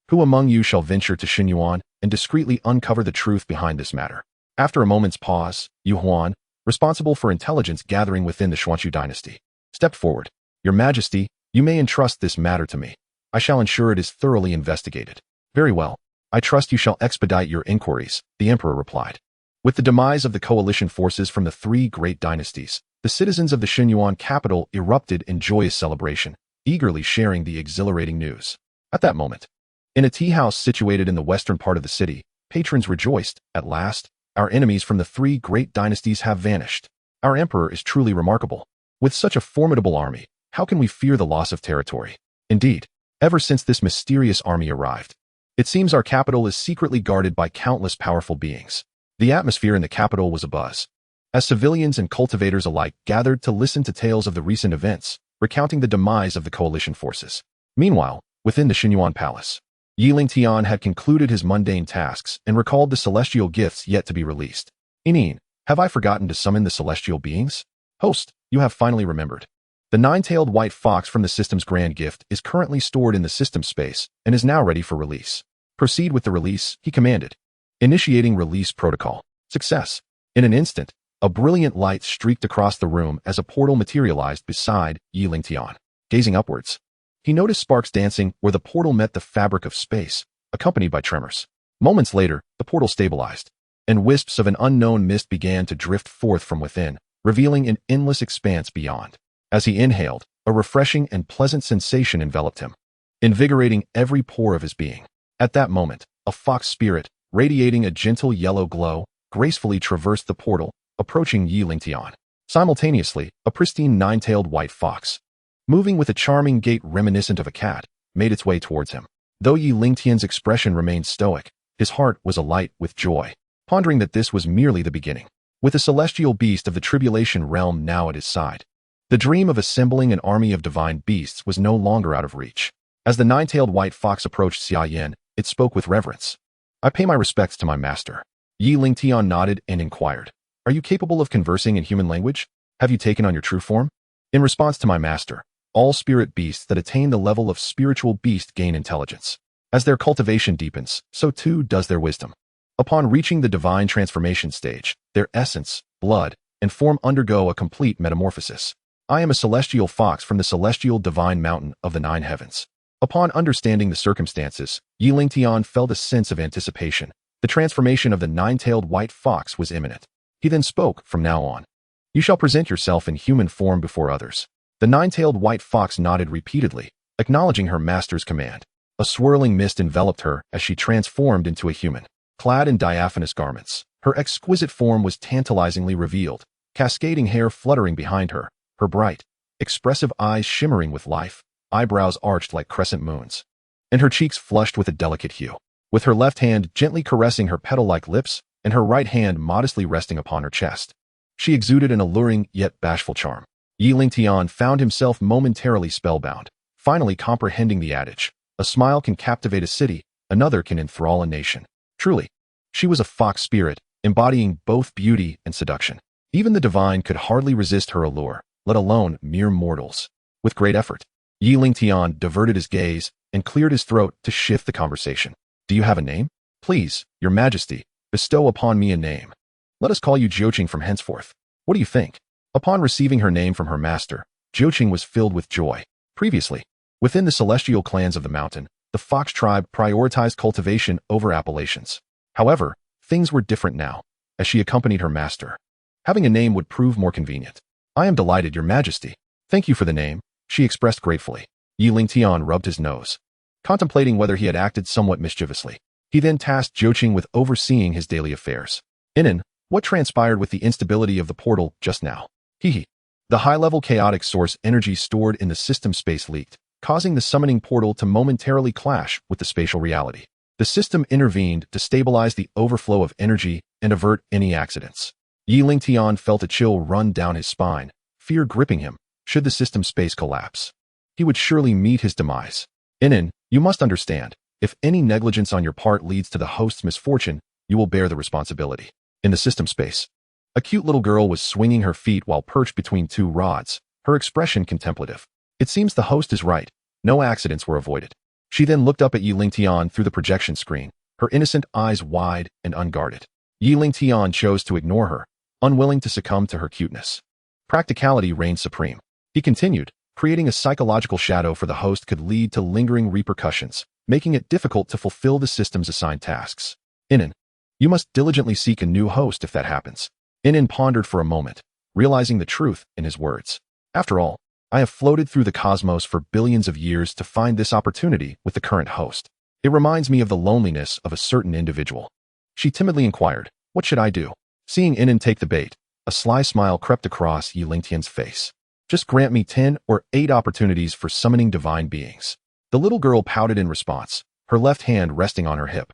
"Who among you shall venture to Xinyuan and discreetly uncover the truth behind this matter?" After a moment's pause, Yu Huan, responsible for intelligence gathering within the Xianxiu dynasty, stepped forward. "Your Majesty, you may entrust this matter to me. I shall ensure it is thoroughly investigated." "Very well. I trust you shall expedite your inquiries," the emperor replied. With the demise of the coalition forces from the three great dynasties, the citizens of the Xinyuan capital erupted in joyous celebration, eagerly sharing the exhilarating news. At that moment, in a tea house situated in the western part of the city, patrons rejoiced. "At last, our enemies from the three great dynasties have vanished. Our emperor is truly remarkable. With such a formidable army, how can we fear the loss of territory? Indeed, ever since this mysterious army arrived, it seems our capital is secretly guarded by countless powerful beings." The atmosphere in the capital was abuzz, as civilians and cultivators alike gathered to listen to tales of the recent events, recounting the demise of the coalition forces. Meanwhile, within the Xinyuan palace, Lingtian had concluded his mundane tasks and recalled the celestial gifts yet to be released. "Inin, have I forgotten to summon the celestial beings?" "Host, you have finally remembered. The nine-tailed white fox from the system's grand gift is currently stored in the system space and is now ready for release. Proceed with the release," he commanded. Initiating release protocol. Success. In an instant, a brilliant light streaked across the room as a portal materialized beside Lingtian. Gazing upwards, he noticed sparks dancing where the portal met the fabric of space, accompanied by tremors. Moments later, the portal stabilized, and wisps of an unknown mist began to drift forth from within, revealing an endless expanse beyond. As he inhaled, a refreshing and pleasant sensation enveloped him, invigorating every pore of his being. At that moment, a fox spirit, radiating a gentle yellow glow, gracefully traversed the portal, approaching Lingtian. Simultaneously, a pristine nine-tailed white fox, moving with a charming gait reminiscent of a cat, made its way towards him. Though Lingtian's expression remained stoic, his heart was alight with joy, pondering that this was merely the beginning. With the celestial beast of the tribulation realm now at his side, the dream of assembling an army of divine beasts was no longer out of reach. As the nine-tailed white fox approached Xiayan, it spoke with reverence. "I pay my respects to my master." Lingtian nodded and inquired, "Are you capable of conversing in human language? Have you taken on your true form?" "In response to my master, all spirit beasts that attain the level of spiritual beast gain intelligence. As their cultivation deepens, so too does their wisdom. Upon reaching the divine transformation stage, their essence, blood, and form undergo a complete metamorphosis. I am a celestial fox from the celestial divine mountain of the nine heavens." Upon understanding the circumstances, Lingtian felt a sense of anticipation. The transformation of the nine-tailed white fox was imminent. He then spoke, "From now on, you shall present yourself in human form before others." The nine-tailed white fox nodded repeatedly, acknowledging her master's command. A swirling mist enveloped her as she transformed into a human. Clad in diaphanous garments, her exquisite form was tantalizingly revealed, cascading hair fluttering behind her, her bright, expressive eyes shimmering with life, eyebrows arched like crescent moons, and her cheeks flushed with a delicate hue. With her left hand gently caressing her petal-like lips and her right hand modestly resting upon her chest, she exuded an alluring yet bashful charm. Lingtian found himself momentarily spellbound, finally comprehending the adage, "A smile can captivate a city, another can enthrall a nation." Truly, she was a fox spirit, embodying both beauty and seduction. Even the divine could hardly resist her allure, let alone mere mortals. With great effort, Lingtian diverted his gaze and cleared his throat to shift the conversation. "Do you have a name? Please, Your Majesty, bestow upon me a name. Let us call you Jiuqing from henceforth. What do you think?" Upon receiving her name from her master, Jiuqing was filled with joy. Previously, within the celestial clans of the mountain, the fox tribe prioritized cultivation over appellations. However, things were different now, as she accompanied her master. Having a name would prove more convenient. "I am delighted, Your Majesty. Thank you for the name," she expressed gratefully. Lingtian rubbed his nose, contemplating whether he had acted somewhat mischievously. He then tasked Jiuqing with overseeing his daily affairs. "Inin, What transpired with the instability of the portal just now? Hehe. The high-level chaotic source energy stored in the system space leaked, causing the summoning portal to momentarily clash with the spatial reality. The system intervened to stabilize the overflow of energy and avert any accidents. Lingtian felt a chill run down his spine, fear gripping him. Should the system space collapse, he would surely meet his demise. Inen, you must understand, if any negligence on your part leads to the host's misfortune, you will bear the responsibility. In the system space, a cute little girl was swinging her feet while perched between two rods, her expression contemplative. It seems the host is right. No accidents were avoided. She then looked up at Lingtian through the projection screen, her innocent eyes wide and unguarded. Lingtian chose to ignore her, unwilling to succumb to her cuteness. Practicality reigned supreme. He continued, creating a psychological shadow for the host could lead to lingering repercussions, making it difficult to fulfill the system's assigned tasks. Inen, you must diligently seek a new host if that happens. Inen pondered for a moment, realizing the truth in his words. After all, I have floated through the cosmos for billions of years to find this opportunity with the current host. It reminds me of the loneliness of a certain individual. She timidly inquired, what should I do? Seeing Inen take the bait, a sly smile crept across Lingtian's face. Just grant me 10 or 8 opportunities for summoning divine beings. The little girl pouted in response, her left hand resting on her hip,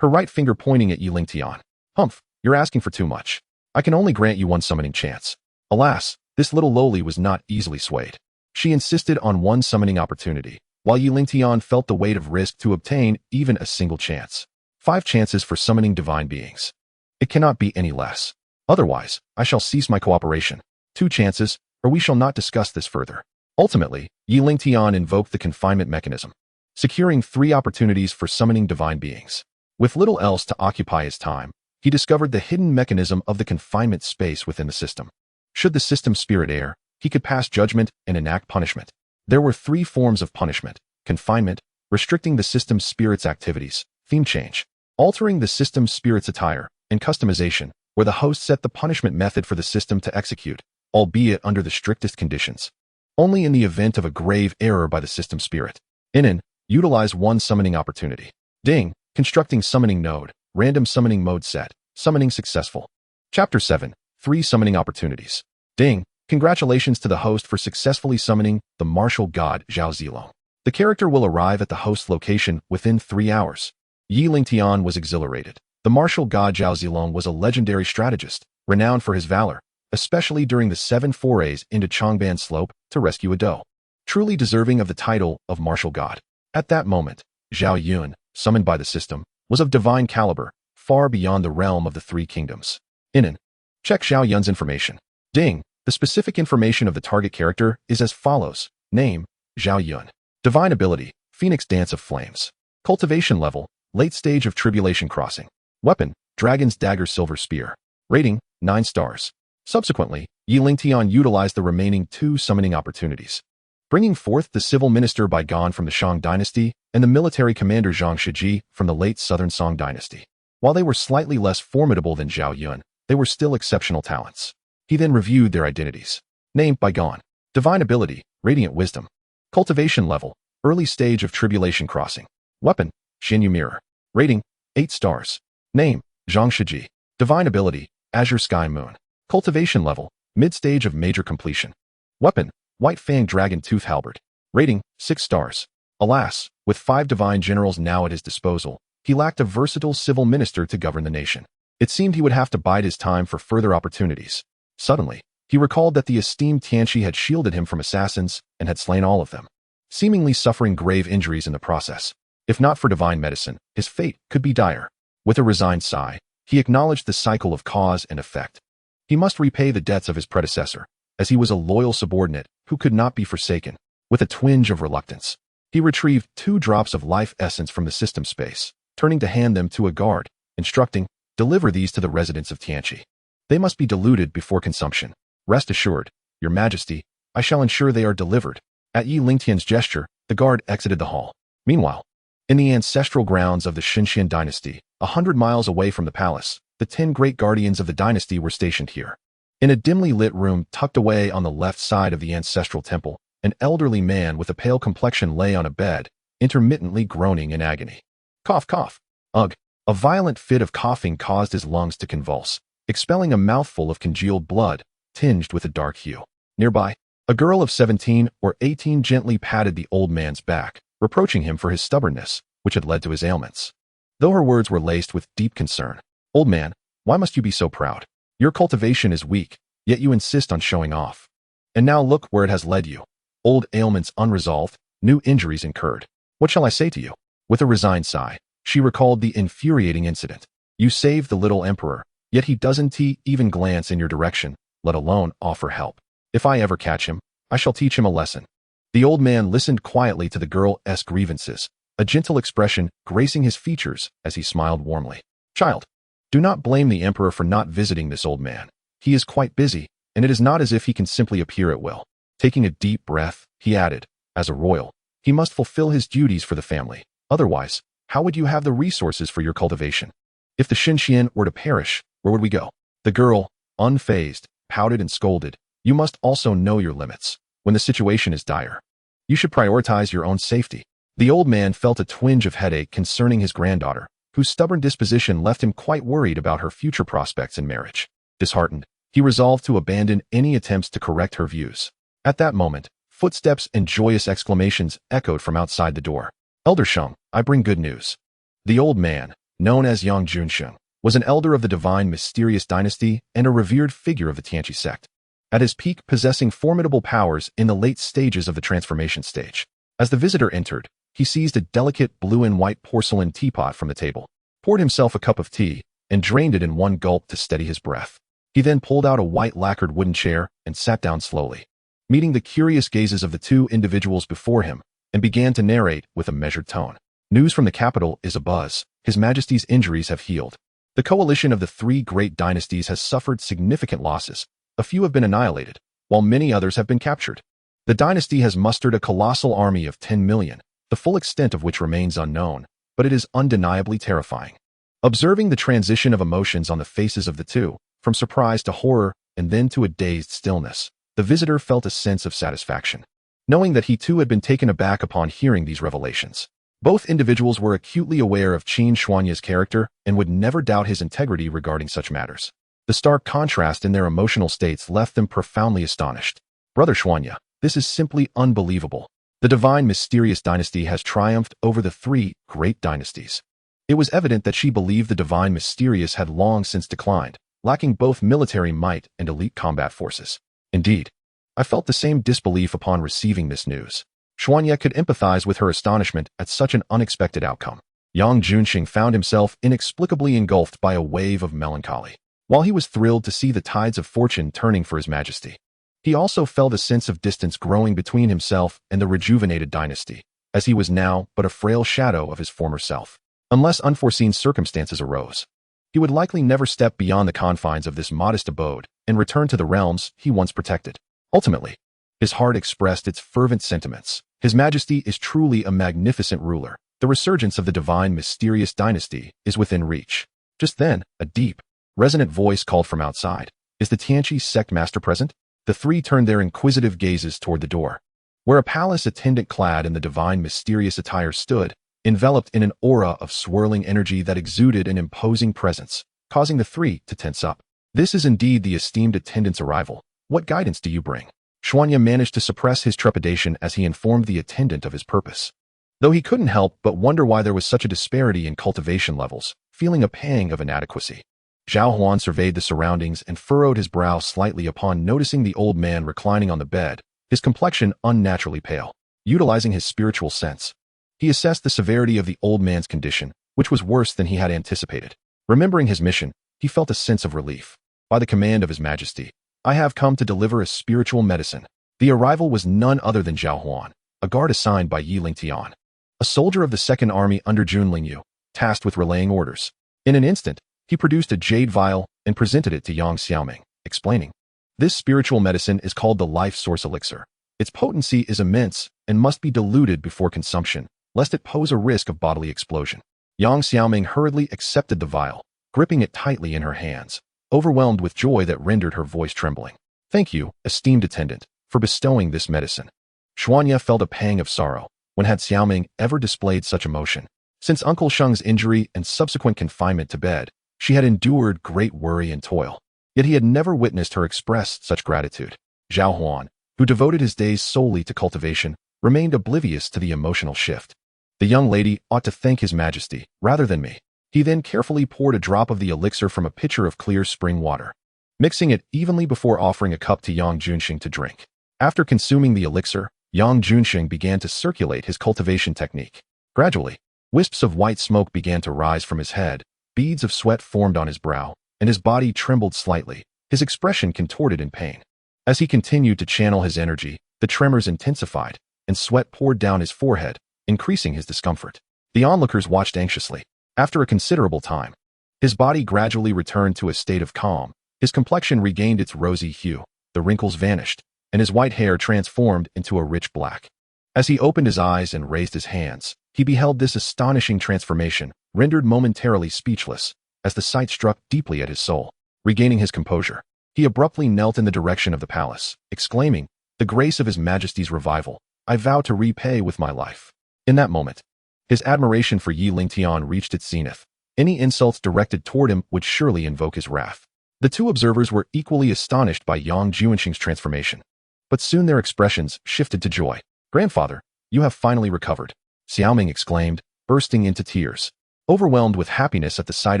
her right finger pointing at Lingtian. Humph, you're asking for too much. I can only grant you one summoning chance. Alas, this little lowly was not easily swayed. She insisted on one summoning opportunity, while Lingtian felt the weight of risk to obtain even a single chance. 5 chances for summoning divine beings. It cannot be any less. Otherwise, I shall cease my cooperation. 2 chances, or we shall not discuss this further. Ultimately, Lingtian invoked the confinement mechanism, securing 3 opportunities for summoning divine beings. With little else to occupy his time, he discovered the hidden mechanism of the confinement space within the system. Should the system spirit err, he could pass judgment and enact punishment. There were 3 forms of punishment: confinement, restricting the system spirit's activities, theme change, altering the system spirit's attire, and customization, where the host set the punishment method for the system to execute, albeit under the strictest conditions. Only in the event of a grave error by the system spirit. Inen, utilize 1 summoning opportunity. Ding, constructing summoning node, random summoning mode set, summoning successful. Chapter 7, 3 summoning opportunities. Ding, congratulations to the host for successfully summoning the martial god Xiaozilong. The character will arrive at the host's location within 3 hours. Lingtian was exhilarated. The martial god Xiaozilong was a legendary strategist, renowned for his valor, especially during the 7 forays into Changban Slope to rescue a doe. Truly deserving of the title of martial god. At that moment, Zhao Yun, summoned by the system, was of divine caliber, far beyond the realm of the 3 kingdoms. Inen, check Zhao Yun's information. Ding, the specific information of the target character is as follows. Name, Zhao Yun. Divine ability, Phoenix Dance of Flames. Cultivation level, late stage of Tribulation Crossing. Weapon, Dragon's Dagger Silver Spear. Rating, 9 stars. Subsequently, Lingtian utilized the remaining 2 summoning opportunities, bringing forth the civil minister Bygone from the Shang Dynasty and the military commander Zhang Shiji from the late Southern Song Dynasty. While they were slightly less formidable than Zhao Yun, they were still exceptional talents. He then reviewed their identities. Name, Bygone. Divine ability, Radiant Wisdom. Cultivation level, early stage of Tribulation Crossing. Weapon, Xinyu Mirror. Rating, 8 stars. Name, Zhang Shiji. Divine ability, Azure Sky Moon. Cultivation level, mid-stage of Major Completion. Weapon, White Fang Dragon Tooth Halberd. Rating, 6 stars. Alas, with 5 divine generals now at his disposal, he lacked a versatile civil minister to govern the nation. It seemed he would have to bide his time for further opportunities. Suddenly, he recalled that the esteemed Tianxi had shielded him from assassins and had slain all of them, seemingly suffering grave injuries in the process. If not for divine medicine, his fate could be dire. With a resigned sigh, he acknowledged the cycle of cause and effect. He must repay the debts of his predecessor, as he was a loyal subordinate who could not be forsaken. With a twinge of reluctance, he retrieved 2 drops of life essence from the system space, turning to hand them to a guard, instructing, deliver these to the residents of Tianxi. They must be diluted before consumption. Rest assured, Your Majesty, I shall ensure they are delivered. At Lingtian's gesture, the guard exited the hall. Meanwhile, in the ancestral grounds of the Lingtian dynasty, 100 miles away from the palace, the 10 great guardians of the dynasty were stationed here. In a dimly lit room tucked away on the left side of the ancestral temple, an elderly man with a pale complexion lay on a bed, intermittently groaning in agony. Cough, cough. Ugh. A violent fit of coughing caused his lungs to convulse. expelling a mouthful of congealed blood, tinged with a dark hue. Nearby, a girl of 17 or 18 gently patted the old man's back, reproaching him for his stubbornness, which had led to his ailments. Though her words were laced with deep concern. "Old man, why must you be so proud? Your cultivation is weak, yet you insist on showing off. And now look where it has led you. Old ailments unresolved, new injuries incurred. What shall I say to you?" With a resigned sigh, she recalled the infuriating incident. "You saved the little emperor, yet he doesn't even glance in your direction, let alone offer help. If I ever catch him, I shall teach him a lesson." The old man listened quietly to the girl's grievances, a gentle expression gracing his features as he smiled warmly. "Child, do not blame the emperor for not visiting this old man. He is quite busy, and it is not as if he can simply appear at will." Taking a deep breath, he added, "As a royal, he must fulfill his duties for the family. Otherwise, how would you have the resources for your cultivation? If the Xianxian were to perish, where would we go?" The girl, unfazed, pouted and scolded, "You must also know your limits. When the situation is dire, you should prioritize your own safety." The old man felt a twinge of headache concerning his granddaughter, whose stubborn disposition left him quite worried about her future prospects in marriage. Disheartened, he resolved to abandon any attempts to correct her views. At that moment, footsteps and joyous exclamations echoed from outside the door. "Elder Sheng, I bring good news." The old man, known as Xianxiaaudiobooks, was an elder of the divine mysterious dynasty and a revered figure of the Xianxia sect. At his peak, possessing formidable powers in the late stages of the transformation stage. As the visitor entered, he seized a delicate blue and white porcelain teapot from the table, poured himself a cup of tea, and drained it in one gulp to steady his breath. He then pulled out a white lacquered wooden chair and sat down slowly, meeting the curious gazes of the two individuals before him, and began to narrate with a measured tone. "News from the capital is abuzz. His Majesty's injuries have healed. The coalition of the three great dynasties has suffered significant losses. A few have been annihilated, while many others have been captured. The dynasty has mustered a colossal army of 10 million, the full extent of which remains unknown, but it is undeniably terrifying." Observing the transition of emotions on the faces of the two, from surprise to horror and then to a dazed stillness, the visitor felt a sense of satisfaction, knowing that he too had been taken aback upon hearing these revelations. Both individuals were acutely aware of Xianxia's character and would never doubt his integrity regarding such matters. The stark contrast in their emotional states left them profoundly astonished. "Brother Xianxia, this is simply unbelievable. The divine mysterious dynasty has triumphed over the three great dynasties." It was evident that she believed the divine mysterious had long since declined, lacking both military might and elite combat forces. "Indeed, I felt the same disbelief upon receiving this news." Xianxia could empathize with her astonishment at such an unexpected outcome. Yang Junxing found himself inexplicably engulfed by a wave of melancholy. While he was thrilled to see the tides of fortune turning for his majesty, he also felt a sense of distance growing between himself and the rejuvenated dynasty, as he was now but a frail shadow of his former self. Unless unforeseen circumstances arose, he would likely never step beyond the confines of this modest abode and return to the realms he once protected. Ultimately, his heart expressed its fervent sentiments. His Majesty is truly a magnificent ruler. The resurgence of the divine mysterious dynasty is within reach. Just then, a deep, resonant voice called from outside. "Is the Xianxia sect master present?" The three turned their inquisitive gazes toward the door, where a palace attendant clad in the divine mysterious attire stood, enveloped in an aura of swirling energy that exuded an imposing presence, causing the three to tense up. "This is indeed the esteemed attendant's arrival. What guidance do you bring?" Xianxia managed to suppress his trepidation as he informed the attendant of his purpose, though he couldn't help but wonder why there was such a disparity in cultivation levels, feeling a pang of inadequacy. Zhao Huan surveyed the surroundings and furrowed his brow slightly upon noticing the old man reclining on the bed, his complexion unnaturally pale. Utilizing his spiritual sense, he assessed the severity of the old man's condition, which was worse than he had anticipated. Remembering his mission, he felt a sense of relief. "By the command of His Majesty, I have come to deliver a spiritual medicine." The arrival was none other than Zhao Huan, a guard assigned by Lingtian, a soldier of the Second Army under Jun Lingyu, tasked with relaying orders. In an instant, he produced a jade vial and presented it to Yang Xiaoming, explaining, "This spiritual medicine is called the Life Source Elixir. Its potency is immense and must be diluted before consumption, lest it pose a risk of bodily explosion." Yang Xiaoming hurriedly accepted the vial, gripping it tightly in her hands, overwhelmed with joy that rendered her voice trembling. "Thank you, esteemed attendant, for bestowing this medicine." Xianxia felt a pang of sorrow. When had Xiaoming ever displayed such emotion? Since Uncle Sheng's injury and subsequent confinement to bed, She had endured great worry and toil, yet he had never witnessed her express such gratitude. Zhao Huan, who devoted his days solely to cultivation, remained oblivious to the emotional shift. The young lady ought to thank His Majesty, rather than me. He then carefully poured a drop of the elixir from a pitcher of clear spring water, mixing it evenly before offering a cup to Yang Junxing to drink. After consuming the elixir, Yang Junxing began to circulate his cultivation technique. Gradually, wisps of white smoke began to rise from his head, beads of sweat formed on his brow, and his body trembled slightly, his expression contorted in pain. As he continued to channel his energy, the tremors intensified, and sweat poured down his forehead, increasing his discomfort. The onlookers watched anxiously. After a considerable time, his body gradually returned to a state of calm, his complexion regained its rosy hue, the wrinkles vanished, and his white hair transformed into a rich black. As he opened his eyes and raised his hands, he beheld this astonishing transformation, rendered momentarily speechless, as the sight struck deeply at his soul. Regaining his composure, he abruptly knelt in the direction of the palace, exclaiming, "The grace of His Majesty's revival, I vow to repay with my life." In that moment, his admiration for Yi Lingtian reached its zenith. Any insults directed toward him would surely invoke his wrath. The two observers were equally astonished by Yang Junxing's transformation, but soon their expressions shifted to joy. "Grandfather, you have finally recovered," Xiaoming exclaimed, bursting into tears, overwhelmed with happiness at the sight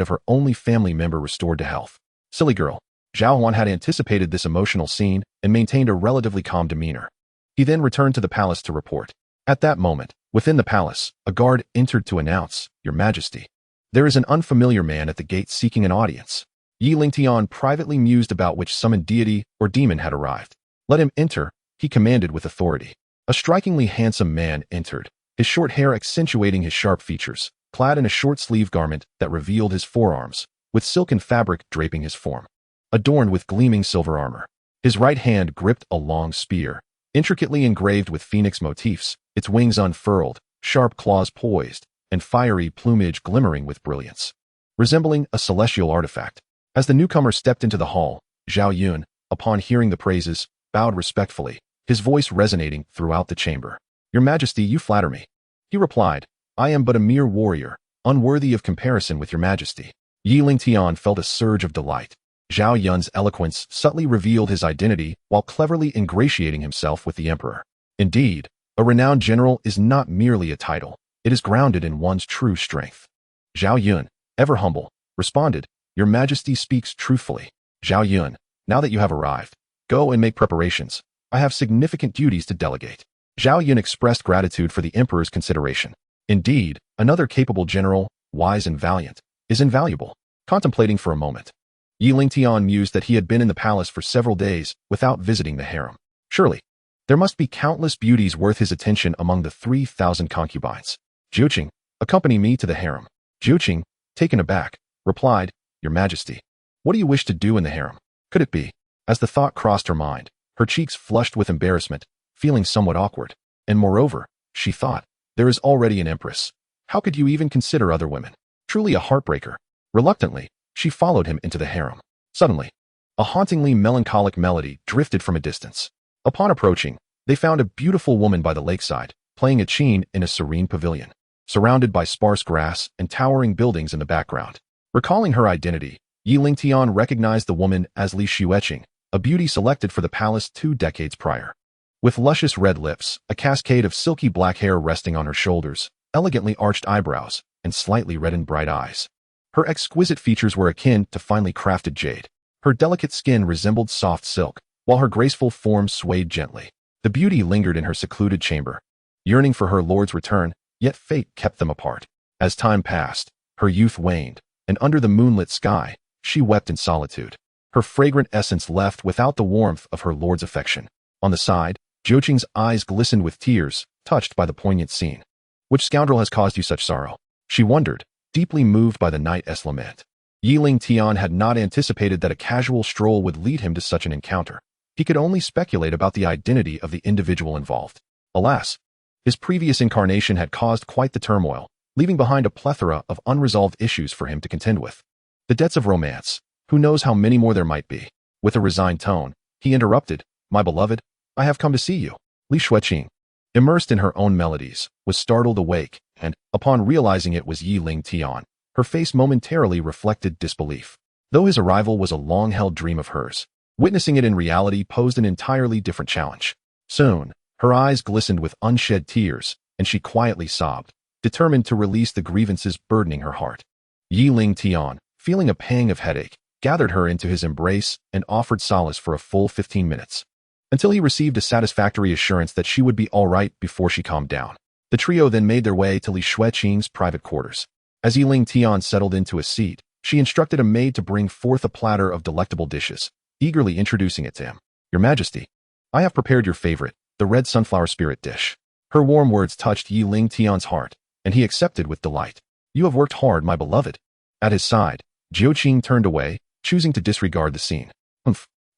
of her only family member restored to health. Silly girl. Zhao Huan had anticipated this emotional scene and maintained a relatively calm demeanor. He then returned to the palace to report. At that moment, within the palace, a guard entered to announce, "Your Majesty, there is an unfamiliar man at the gate seeking an audience." Yi Lingtian privately mused about which summoned deity or demon had arrived. "Let him enter," he commanded with authority. A strikingly handsome man entered, his short hair accentuating his sharp features, clad in a short-sleeved garment that revealed his forearms, with silken fabric draping his form, adorned with gleaming silver armor. His right hand gripped a long spear, intricately engraved with phoenix motifs, its wings unfurled, sharp claws poised, and fiery plumage glimmering with brilliance, resembling a celestial artifact. As the newcomer stepped into the hall, Zhao Yun, upon hearing the praises, bowed respectfully, his voice resonating throughout the chamber. "Your Majesty, you flatter me." He replied, "I am but a mere warrior, unworthy of comparison with your Majesty." Yi Lingtian felt a surge of delight. Zhao Yun's eloquence subtly revealed his identity while cleverly ingratiating himself with the emperor. Indeed, a renowned general is not merely a title, it is grounded in one's true strength. Zhao Yun, ever humble, responded, "Your Majesty speaks truthfully." Zhao Yun, "Now that you have arrived, go and make preparations. I have significant duties to delegate." Zhao Yun expressed gratitude for the emperor's consideration. Indeed, another capable general, wise and valiant, is invaluable. Contemplating for a moment, Yi Lingtian mused that he had been in the palace for several days without visiting the harem. Surely, there must be countless beauties worth his attention among the 3,000 concubines. "Juqing, accompany me to the harem." Juqing, taken aback, replied, "Your Majesty, what do you wish to do in the harem?" Could it be? As the thought crossed her mind, her cheeks flushed with embarrassment, feeling somewhat awkward. And moreover, she thought, there is already an empress. How could you even consider other women? Truly a heartbreaker. Reluctantly, she followed him into the harem. Suddenly, a hauntingly melancholic melody drifted from a distance. Upon approaching, they found a beautiful woman by the lakeside, playing a qin in a serene pavilion, surrounded by sparse grass and towering buildings in the background. Recalling her identity, Yi Lingtian recognized the woman as Li Xueqing, a beauty selected for the palace 2 decades prior. With luscious red lips, a cascade of silky black hair resting on her shoulders, elegantly arched eyebrows, and slightly reddened bright eyes. Her exquisite features were akin to finely crafted jade. Her delicate skin resembled soft silk, while her graceful form swayed gently. The beauty lingered in her secluded chamber, yearning for her lord's return, yet fate kept them apart. As time passed, her youth waned, and under the moonlit sky, she wept in solitude. Her fragrant essence left without the warmth of her lord's affection. On the side, Juqing's eyes glistened with tears, touched by the poignant scene. "Which scoundrel has caused you such sorrow?" she wondered, deeply moved by the knight's lament. Yi Lingtian had not anticipated that a casual stroll would lead him to such an encounter. He could only speculate about the identity of the individual involved. Alas, his previous incarnation had caused quite the turmoil, leaving behind a plethora of unresolved issues for him to contend with. The debts of romance, who knows how many more there might be. With a resigned tone, he interrupted, "My beloved, I have come to see you." Li Xueqing, immersed in her own melodies, was startled awake, and, upon realizing it was Yi Lingtian, Her face momentarily reflected disbelief. Though his arrival was a long-held dream of hers, witnessing it in reality posed an entirely different challenge. Soon, her eyes glistened with unshed tears, and she quietly sobbed, determined to release the grievances burdening her heart. Lingtian, feeling a pang of headache, gathered her into his embrace and offered solace for a full 15 minutes, until he received a satisfactory assurance that she would be all right before she calmed down. The trio then made their way to Li Xueqing's private quarters. As Lingtian settled into a seat, she instructed a maid to bring forth a platter of delectable dishes, eagerly introducing it to him. "Your Majesty, I have prepared your favorite, the red sunflower spirit dish." Her warm words touched Lingtian's heart, and he accepted with delight. "You have worked hard, my beloved." At his side, Jiuqing turned away, choosing to disregard the scene.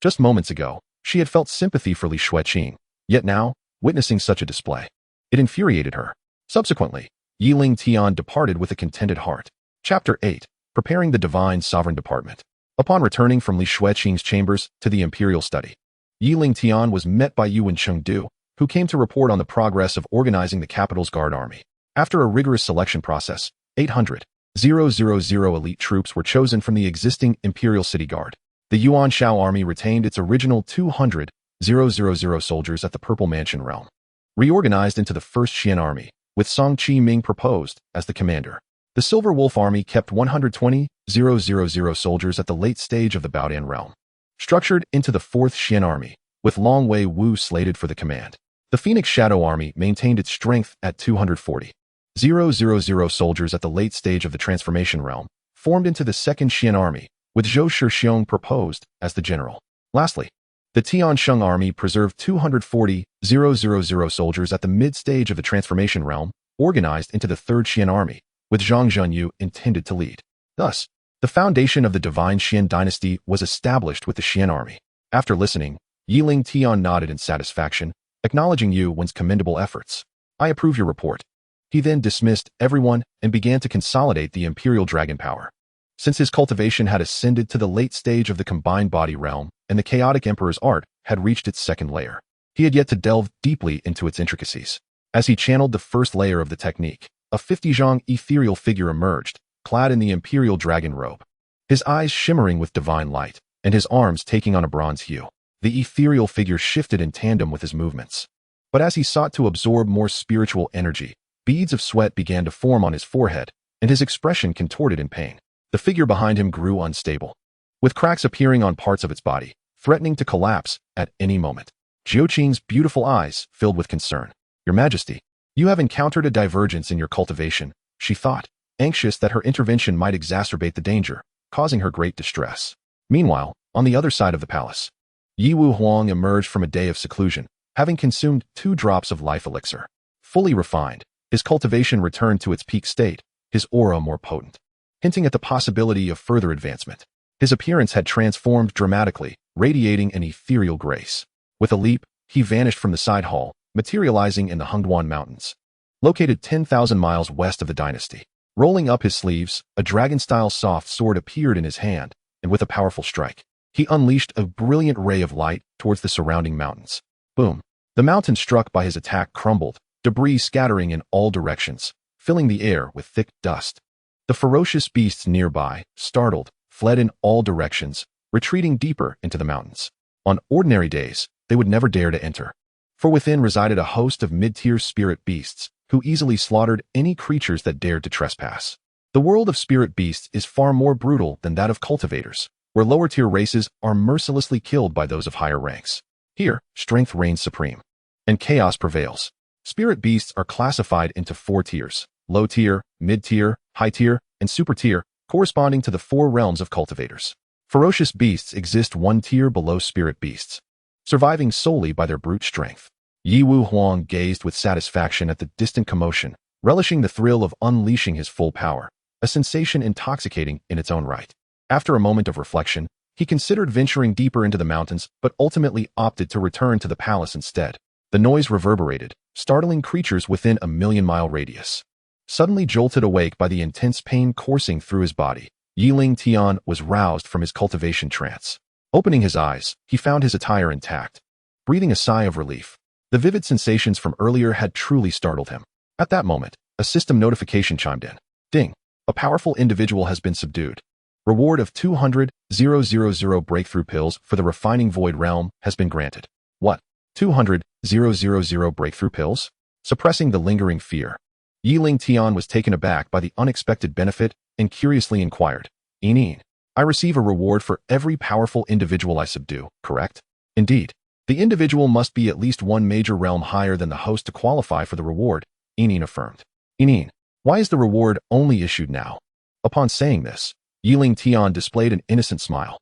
Just moments ago, she had felt sympathy for Li Xueqing, yet now, witnessing such a display, it infuriated her. Subsequently, Lingtian departed with a contented heart. Chapter 8. Preparing the Divine Sovereign Department. Upon returning from Li Xueqing's chambers to the imperial study, Lingtian was met by Yuan Chengdu, who came to report on the progress of organizing the capital's guard army. After a rigorous selection process, 800,000 elite troops were chosen from the existing imperial city guard. The Yuan Shao army retained its original 200,000 soldiers at the Purple Mansion realm, reorganized into the 1st Xian army, with Song Qiming proposed as the commander. The Silver Wolf army kept 120,000 soldiers at the late stage of the Baodan realm, structured into the 4th Xian army, with Long Wei Wu slated for the command. The Phoenix Shadow army maintained its strength at 240,000 soldiers at the late stage of the transformation realm, formed into the 2nd Xian army, with Zhou Shixiong proposed as the general. Lastly, the Tiansheng army preserved 240,000 soldiers at the mid-stage of the transformation realm, organized into the 3rd Xian army, with Zhang Zhenyu intended to lead. Thus, the foundation of the divine Xian dynasty was established with the Xian army. After listening, Lingtian nodded in satisfaction, acknowledging Yuan's commendable efforts. "I approve your report." He then dismissed everyone and began to consolidate the imperial dragon power. Since his cultivation had ascended to the late stage of the combined body realm and the chaotic emperor's art had reached its 2nd layer, he had yet to delve deeply into its intricacies. As he channeled the 1st layer of the technique, a 50-zhang ethereal figure emerged, clad in the imperial dragon robe, his eyes shimmering with divine light, and his arms taking on a bronze hue. The ethereal figure shifted in tandem with his movements. But as he sought to absorb more spiritual energy, beads of sweat began to form on his forehead, and his expression contorted in pain. The figure behind him grew unstable, with cracks appearing on parts of its body, threatening to collapse at any moment. Jiuqing's beautiful eyes filled with concern. "Your Majesty, you have encountered a divergence in your cultivation," she thought, anxious that her intervention might exacerbate the danger, causing her great distress. Meanwhile, on the other side of the palace, Yiwu Huang emerged from a day of seclusion, having consumed 2 drops of life elixir. Fully refined, his cultivation returned to its peak state, his aura more potent, hinting at the possibility of further advancement. His appearance had transformed dramatically, radiating an ethereal grace. With a leap, he vanished from the side hall, materializing in the Hengduan Mountains, located 10,000 miles west of the dynasty. Rolling up his sleeves, a dragon-style soft sword appeared in his hand, and with a powerful strike, he unleashed a brilliant ray of light towards the surrounding mountains. Boom! The mountain struck by his attack crumbled, debris scattering in all directions, filling the air with thick dust. The ferocious beasts nearby, startled, fled in all directions, retreating deeper into the mountains. On ordinary days, they would never dare to enter, for within resided a host of mid-tier spirit beasts, who easily slaughtered any creatures that dared to trespass. The world of spirit beasts is far more brutal than that of cultivators, where lower-tier races are mercilessly killed by those of higher ranks. Here, strength reigns supreme, and chaos prevails. Spirit beasts are classified into 4 tiers: low-tier, mid-tier, high-tier, and super-tier, corresponding to the 4 realms of cultivators. Ferocious beasts exist 1 tier below spirit beasts, surviving solely by their brute strength. Yiwu Huang gazed with satisfaction at the distant commotion, relishing the thrill of unleashing his full power, a sensation intoxicating in its own right. After a moment of reflection, he considered venturing deeper into the mountains, but ultimately opted to return to the palace instead. The noise reverberated, startling creatures within a 1,000,000-mile radius. Suddenly jolted awake by the intense pain coursing through his body, Lingtian was roused from his cultivation trance. Opening his eyes, he found his attire intact. Breathing a sigh of relief, the vivid sensations from earlier had truly startled him. At that moment, a system notification chimed in. Ding! A powerful individual has been subdued. Reward of 200,000 breakthrough pills for the refining void realm has been granted. What? 200,000 breakthrough pills? Suppressing the lingering fear. Lingtian was taken aback by the unexpected benefit and curiously inquired, I receive a reward for every powerful individual I subdue, correct? Indeed. The individual must be at least one major realm higher than the host to qualify for the reward, affirmed. Why is the reward only issued now? Upon saying this, Lingtian displayed an innocent smile.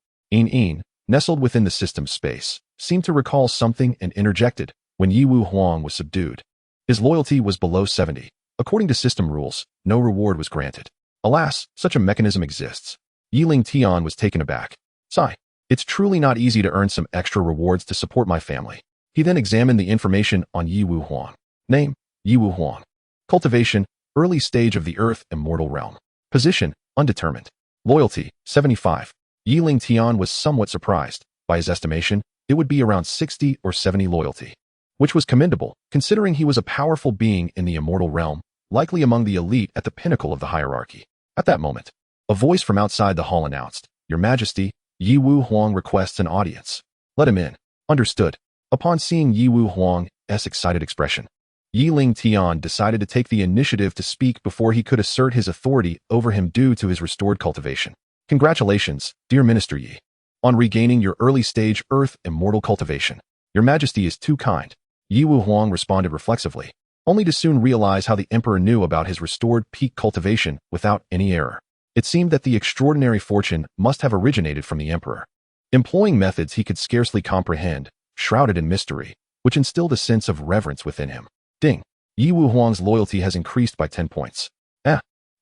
Nestled within the system's space, seemed to recall something and interjected when Yiwu Huang was subdued. His loyalty was below 70. According to system rules, no reward was granted. Alas, such a mechanism exists. Lingtian was taken aback. Sigh. It's truly not easy to earn some extra rewards to support my family. He then examined the information on Yiwu Huang. Name, Yiwu Huang. Cultivation, early stage of the Earth Immortal Realm. Position, undetermined. Loyalty, 75. Lingtian was somewhat surprised. By his estimation, it would be around 60 or 70 loyalty, which was commendable, considering he was a powerful being in the immortal realm, likely among the elite at the pinnacle of the hierarchy. At that moment, a voice from outside the hall announced, Your Majesty, Yiwu Huang requests an audience. Let him in. Understood. Upon seeing Yiwu Huang's excited expression, Lingtian decided to take the initiative to speak before he could assert his authority over him due to his restored cultivation. Congratulations, dear Minister Yi, on regaining your early stage Earth Immortal cultivation. Your Majesty is too kind. Yiwu Huang responded reflexively, only to soon realize how the Emperor knew about his restored peak cultivation without any error. It seemed that the extraordinary fortune must have originated from the Emperor, employing methods he could scarcely comprehend, shrouded in mystery, which instilled a sense of reverence within him. Ding. Yiwu Huang's loyalty has increased by 10 points.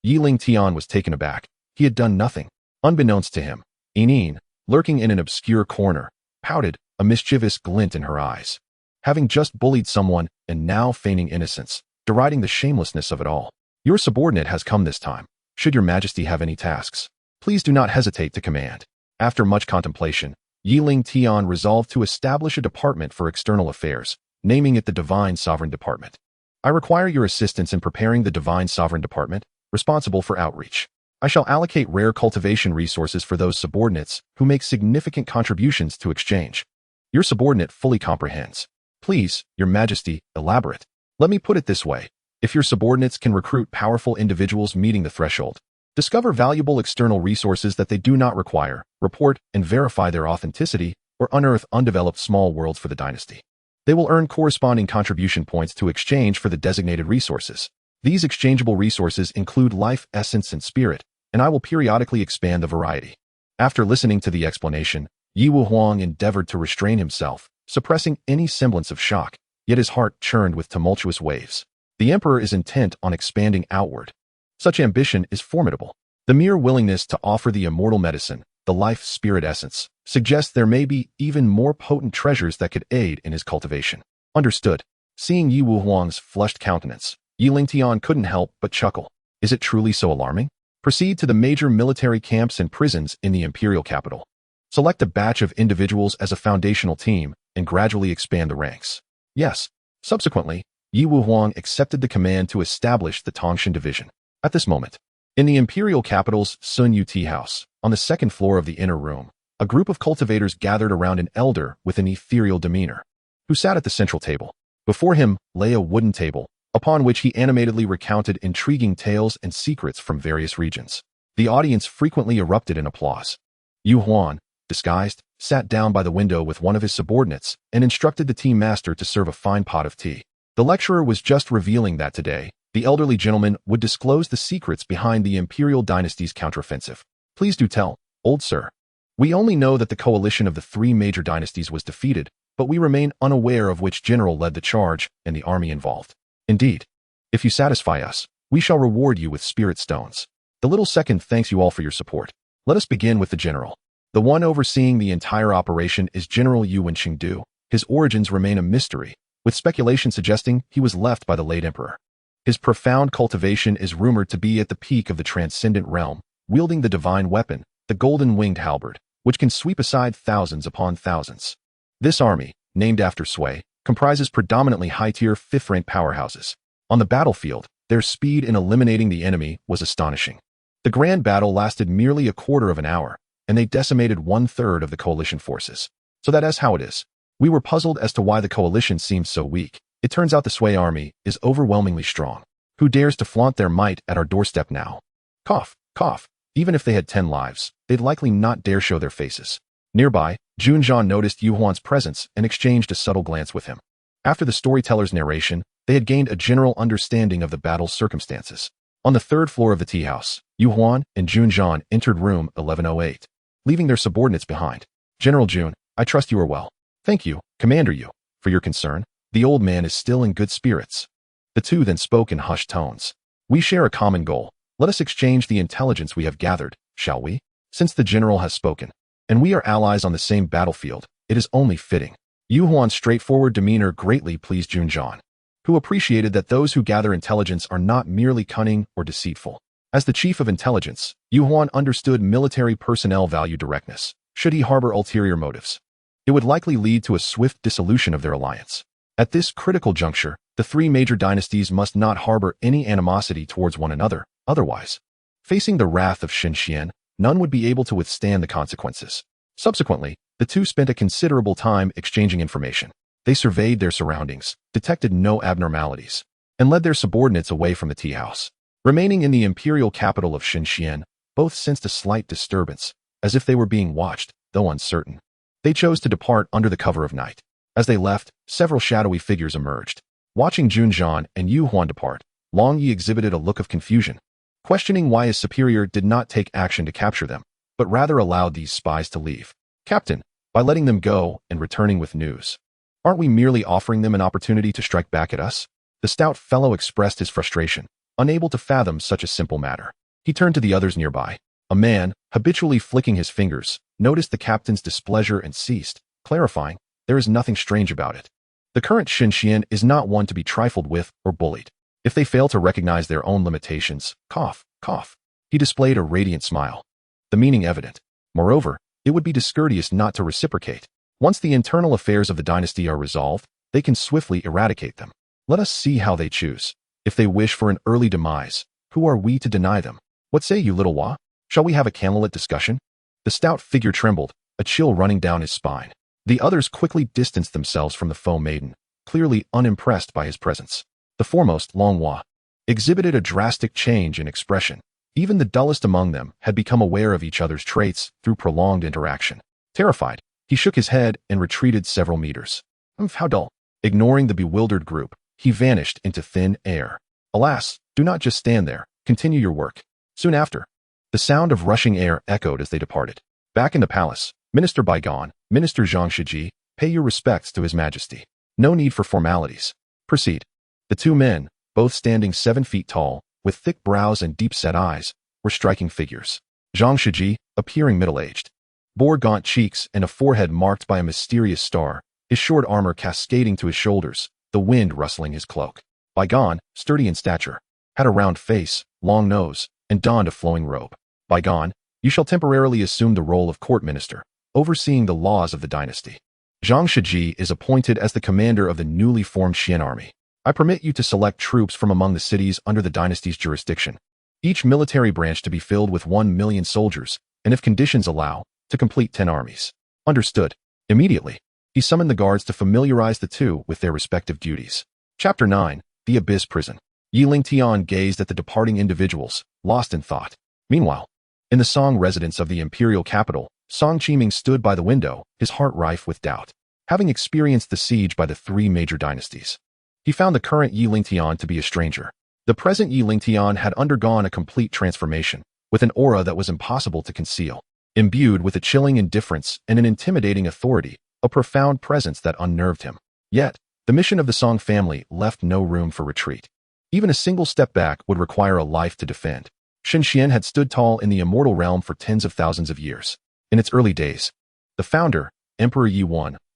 Lingtian was taken aback. He had done nothing. Unbeknownst to him, lurking in an obscure corner, pouted, a mischievous glint in her eyes. Having just bullied someone and now feigning innocence, deriding the shamelessness of it all. Your subordinate has come this time. Should your Majesty have any tasks, please do not hesitate to command. After much contemplation, Lingtian resolved to establish a department for external affairs, naming it the Divine Sovereign Department. I require your assistance in preparing the Divine Sovereign Department, responsible for outreach. I shall allocate rare cultivation resources for those subordinates who make significant contributions to exchange. Your subordinate fully comprehends. Please, Your Majesty, elaborate. Let me put it this way. If your subordinates can recruit powerful individuals meeting the threshold, discover valuable external resources that they do not require, report and verify their authenticity, or unearth undeveloped small worlds for the dynasty, they will earn corresponding contribution points to exchange for the designated resources. These exchangeable resources include life, essence, and spirit, and I will periodically expand the variety. After listening to the explanation, Yiwu Huang endeavored to restrain himself, suppressing any semblance of shock, yet his heart churned with tumultuous waves. The Emperor is intent on expanding outward. Such ambition is formidable. The mere willingness to offer the immortal medicine, the life-spirit essence, suggests there may be even more potent treasures that could aid in his cultivation. Understood. Seeing Yiwu Huang's flushed countenance, Lingtian couldn't help but chuckle. Is it truly so alarming? Proceed to the major military camps and prisons in the imperial capital. Select a batch of individuals as a foundational team and gradually expand the ranks. Yes. Subsequently, Yiwu Huang accepted the command to establish the Tongshan division. At this moment, in the imperial capital's Sun Yu tea house, on the second floor of the inner room, a group of cultivators gathered around an elder with an ethereal demeanor, who sat at the central table. Before him lay a wooden table, upon which he animatedly recounted intriguing tales and secrets from various regions. The audience frequently erupted in applause. Yu Huan, disguised, sat down by the window with one of his subordinates and instructed the tea master to serve a fine pot of tea. The lecturer was just revealing that today, the elderly gentleman would disclose the secrets behind the Imperial Dynasty's counteroffensive. Please do tell, old sir. We only know that the coalition of the three major dynasties was defeated, but we remain unaware of which general led the charge and the army involved. Indeed, if you satisfy us, we shall reward you with spirit stones. The little second thanks you all for your support. Let us begin with the general. The one overseeing the entire operation is General Yuan Qingdu. His origins remain a mystery, with speculation suggesting he was left by the late emperor. His profound cultivation is rumored to be at the peak of the transcendent realm, wielding the divine weapon, the golden-winged halberd, which can sweep aside thousands upon thousands. This army, named after Sui, comprises predominantly high-tier fifth-rank powerhouses. On the battlefield, their speed in eliminating the enemy was astonishing. The grand battle lasted merely a quarter of an hour, and they decimated 1/3 of the coalition forces. So that is how it is. We were puzzled as to why the coalition seemed so weak. It turns out the Sui army is overwhelmingly strong. Who dares to flaunt their might at our doorstep now? Cough, cough. Even if they had 10 lives, they'd likely not dare show their faces. Nearby, Junjian noticed Yu Huan's presence and exchanged a subtle glance with him. After the storyteller's narration, they had gained a general understanding of the battle's circumstances. On the 3rd floor of the tea house, Yu Huan and Junjian entered room 1108, leaving their subordinates behind. General Jun, I trust you are well. Thank you, Commander Yu, for your concern. The old man is still in good spirits. The two then spoke in hushed tones. We share a common goal. Let us exchange the intelligence we have gathered, shall we? Since the general has spoken, and we are allies on the same battlefield, it is only fitting. Yu Huan's straightforward demeanor greatly pleased Junjian, who appreciated that those who gather intelligence are not merely cunning or deceitful. As the chief of intelligence, Yu Huan understood military personnel value directness. Should he harbor ulterior motives, it would likely lead to a swift dissolution of their alliance. At this critical juncture, the 3 major dynasties must not harbor any animosity towards one another. Otherwise, facing the wrath of Xianxian, none would be able to withstand the consequences. Subsequently, the two spent a considerable time exchanging information. They surveyed their surroundings, detected no abnormalities, and led their subordinates away from the tea house. Remaining in the imperial capital of Xianxian, both sensed a slight disturbance, as if they were being watched, though uncertain. They chose to depart under the cover of night. As they left, several shadowy figures emerged. Watching Junjian and Yu Huan depart, Long Yi exhibited a look of confusion, questioning why his superior did not take action to capture them, but rather allowed these spies to leave. Captain, by letting them go and returning with news, aren't we merely offering them an opportunity to strike back at us? The stout fellow expressed his frustration, unable to fathom such a simple matter. He turned to the others nearby. A man, habitually flicking his fingers, noticed the captain's displeasure and ceased, clarifying, there is nothing strange about it. The current Xianxian is not one to be trifled with or bullied. If they fail to recognize their own limitations, cough, cough. He displayed a radiant smile, the meaning evident. Moreover, it would be discourteous not to reciprocate. Once the internal affairs of the dynasty are resolved, they can swiftly eradicate them. Let us see how they choose. If they wish for an early demise, who are we to deny them? What say you, little Hua? Shall we have a candlelit discussion? The stout figure trembled, a chill running down his spine. The others quickly distanced themselves from the foe maiden, clearly unimpressed by his presence. The foremost, Long Hua, exhibited a drastic change in expression. Even the dullest among them had become aware of each other's traits through prolonged interaction. Terrified, he shook his head and retreated several meters. How dull. Ignoring the bewildered group, he vanished into thin air. Alas, do not just stand there. Continue your work. Soon after, the sound of rushing air echoed as they departed. Back in the palace, Minister Bygone, Minister Xianxia, pay your respects to His Majesty. No need for formalities. Proceed. The two men, both standing 7 feet tall, with thick brows and deep-set eyes, were striking figures. Xianxia, appearing middle-aged, bore gaunt cheeks and a forehead marked by a mysterious star, his short armor cascading to his shoulders, the wind rustling his cloak. Bygone, sturdy in stature, had a round face, long nose, and donned a flowing robe. Bygone, you shall temporarily assume the role of court minister, overseeing the laws of the dynasty. Xianxia is appointed as the commander of the newly formed Xian army. I permit you to select troops from among the cities under the dynasty's jurisdiction. Each military branch to be filled with 1 million soldiers, and if conditions allow, to complete 10 armies. Understood. Immediately, he summoned the guards to familiarize the two with their respective duties. Chapter 9, The Abyss Prison. Lingtian gazed at the departing individuals, lost in thought. Meanwhile, in the Song residence of the imperial capital, Song Qiming stood by the window, his heart rife with doubt. Having experienced the siege by the 3 major dynasties, he found the current Lingtian to be a stranger. The present Lingtian had undergone a complete transformation, with an aura that was impossible to conceal. Imbued with a chilling indifference and an intimidating authority, a profound presence that unnerved him. Yet, the mission of the Song family left no room for retreat. Even a single step back would require a life to defend. Xianxian had stood tall in the immortal realm for tens of thousands of years. In its early days, the founder, Emperor Yi,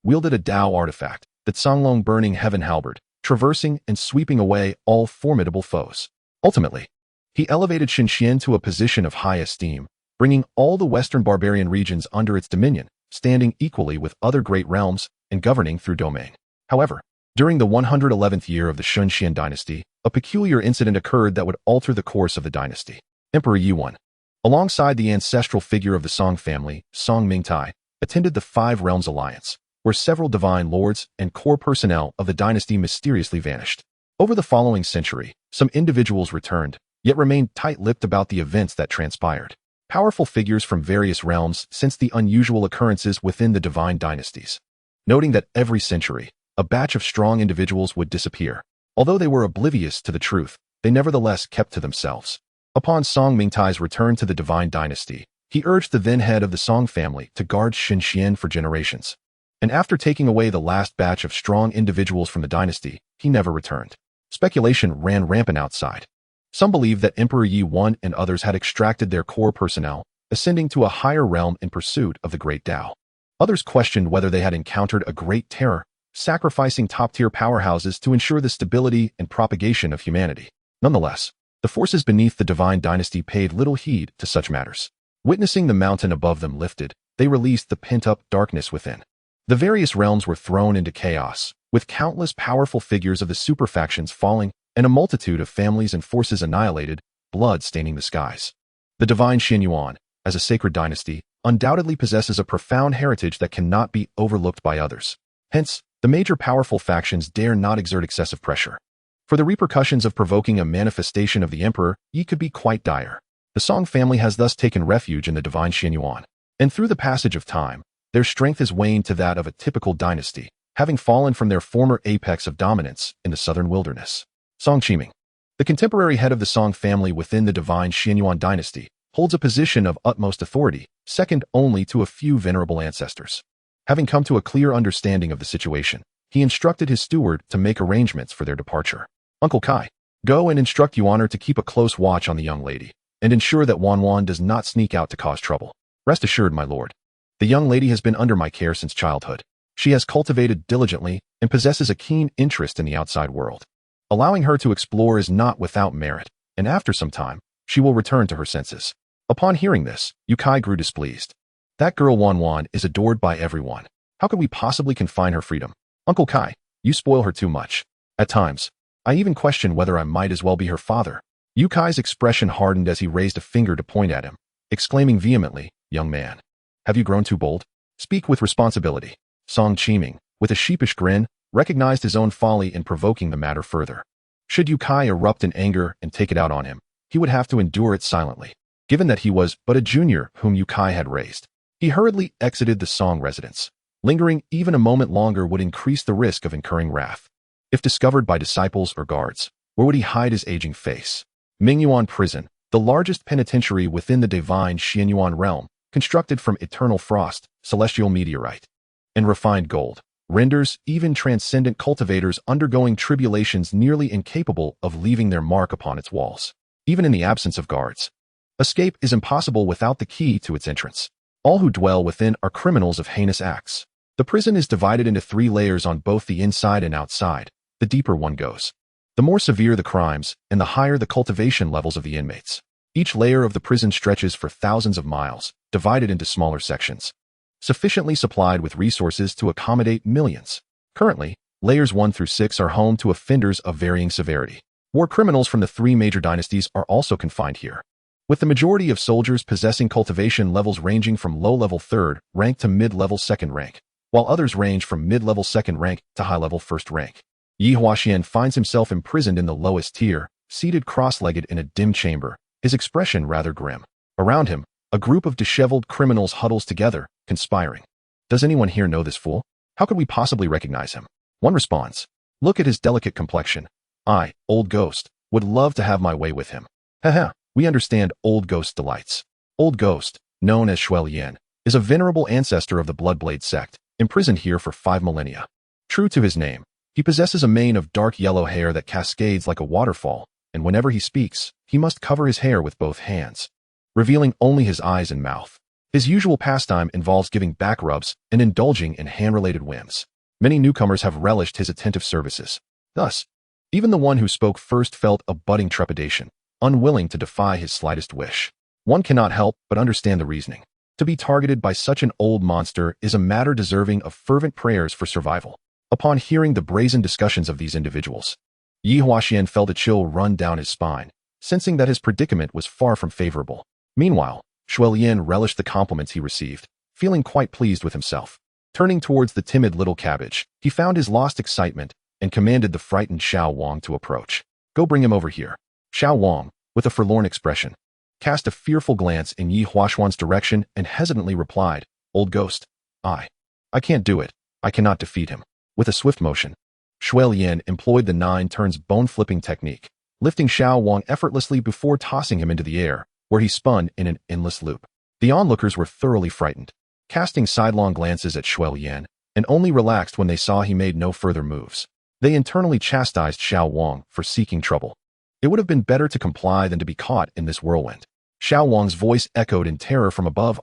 wielded a Dao artifact, the Songlong burning heaven halberd, traversing and sweeping away all formidable foes. Ultimately, he elevated Xianxian to a position of high esteem, bringing all the western barbarian regions under its dominion, standing equally with other great realms and governing through domain. However, during the 111th year of the Xianxian dynasty, a peculiar incident occurred that would alter the course of the dynasty. Emperor Yi, Alongside the ancestral figure of the Song family, Song Mingtai attended the Five Realms Alliance, where several divine lords and core personnel of the dynasty mysteriously vanished. Over the following century, some individuals returned, yet remained tight-lipped about the events that transpired. Powerful figures from various realms sensed the unusual occurrences within the divine dynasties, noting that every century, a batch of strong individuals would disappear. Although they were oblivious to the truth, they nevertheless kept to themselves. Upon Song Mingtai's return to the divine dynasty, he urged the then head of the Song family to guard Xinxian for generations. And after taking away the last batch of strong individuals from the dynasty, he never returned. Speculation ran rampant outside. Some believed that Emperor Yi I and others had extracted their core personnel, ascending to a higher realm in pursuit of the Great Tao. Others questioned whether they had encountered a great terror, sacrificing top-tier powerhouses to ensure the stability and propagation of humanity. Nonetheless, the forces beneath the divine dynasty paid little heed to such matters. Witnessing the mountain above them lifted, they released the pent-up darkness within. The various realms were thrown into chaos, with countless powerful figures of the superfactions falling and a multitude of families and forces annihilated, blood staining the skies. The divine Xianyuan, as a sacred dynasty, undoubtedly possesses a profound heritage that cannot be overlooked by others. Hence, the major powerful factions dare not exert excessive pressure. For the repercussions of provoking a manifestation of the emperor, ye could be quite dire. The Song family has thus taken refuge in the divine Xianyuan, and through the passage of time, their strength has waned to that of a typical dynasty, having fallen from their former apex of dominance in the southern wilderness. Song Qiming, the contemporary head of the Song family within the divine Xianyuan dynasty, holds a position of utmost authority, second only to a few venerable ancestors. Having come to a clear understanding of the situation, he instructed his steward to make arrangements for their departure. Uncle Kai, go and instruct Yuaner to keep a close watch on the young lady, and ensure that Wanwan does not sneak out to cause trouble. Rest assured, my lord. The young lady has been under my care since childhood. She has cultivated diligently and possesses a keen interest in the outside world. Allowing her to explore is not without merit, and after some time, she will return to her senses. Upon hearing this, Yukai grew displeased. That girl Wanwan is adored by everyone. How could we possibly confine her freedom? Uncle Kai, you spoil her too much. At times, I even question whether I might as well be her father. Yukai's expression hardened as he raised a finger to point at him, exclaiming vehemently, young man, have you grown too bold? Speak with responsibility. Song Qiming, with a sheepish grin, recognized his own folly in provoking the matter further. Should Yukai erupt in anger and take it out on him, he would have to endure it silently. Given that he was but a junior whom Yukai had raised, he hurriedly exited the Song residence. Lingering even a moment longer would increase the risk of incurring wrath. If discovered by disciples or guards, where would he hide his aging face? Mingyuan Prison, the largest penitentiary within the divine Xianyuan realm, constructed from eternal frost, celestial meteorite, and refined gold, renders even transcendent cultivators undergoing tribulations nearly incapable of leaving their mark upon its walls. Even in the absence of guards, escape is impossible without the key to its entrance. All who dwell within are criminals of heinous acts. The prison is divided into 3 layers on both the inside and outside. The deeper one goes, the more severe the crimes and the higher the cultivation levels of the inmates. Each layer of the prison stretches for thousands of miles, divided into smaller sections, sufficiently supplied with resources to accommodate millions. Currently, layers 1 through 6 are home to offenders of varying severity. War criminals from the 3 major dynasties are also confined here, with the majority of soldiers possessing cultivation levels ranging from low-level 3rd rank to mid-level 2nd rank, while others range from mid-level 2nd rank to high-level 1st rank. Yi Huaxian finds himself imprisoned in the lowest tier, seated cross-legged in a dim chamber, his expression rather grim. Around him, a group of disheveled criminals huddles together, conspiring. Does anyone here know this fool? How could we possibly recognize him? One responds, look at his delicate complexion. I, Old Ghost, would love to have my way with him. Haha, we understand Old Ghost delights. Old Ghost, known as Shuel Yan, is a venerable ancestor of the Bloodblade sect, imprisoned here for 5 millennia. True to his name, he possesses a mane of dark yellow hair that cascades like a waterfall, and whenever he speaks, he must cover his hair with both hands, revealing only his eyes and mouth. His usual pastime involves giving back rubs and indulging in hand-related whims. Many newcomers have relished his attentive services. Thus, even the one who spoke first felt a budding trepidation, unwilling to defy his slightest wish. One cannot help but understand the reasoning. To be targeted by such an old monster is a matter deserving of fervent prayers for survival. Upon hearing the brazen discussions of these individuals, Yi Huaxian felt a chill run down his spine, sensing that his predicament was far from favorable. Meanwhile, Lin relished the compliments he received, feeling quite pleased with himself. Turning towards the timid little cabbage, he found his lost excitement and commanded the frightened Xiao Wang to approach. Go bring him over here. Xiao Wang, with a forlorn expression, cast a fearful glance in Yi Huashuan's direction and hesitantly replied, Old ghost, I can't do it. I cannot defeat him. With a swift motion, Lin employed the 9 turns bone-flipping technique, lifting Xiao Wang effortlessly before tossing him into the air, where he spun in an endless loop. The onlookers were thoroughly frightened, casting sidelong glances at Lin, and only relaxed when they saw he made no further moves. They internally chastised Xiao Wang for seeking trouble. It would have been better to comply than to be caught in this whirlwind. Xiao Wang's voice echoed in terror from above.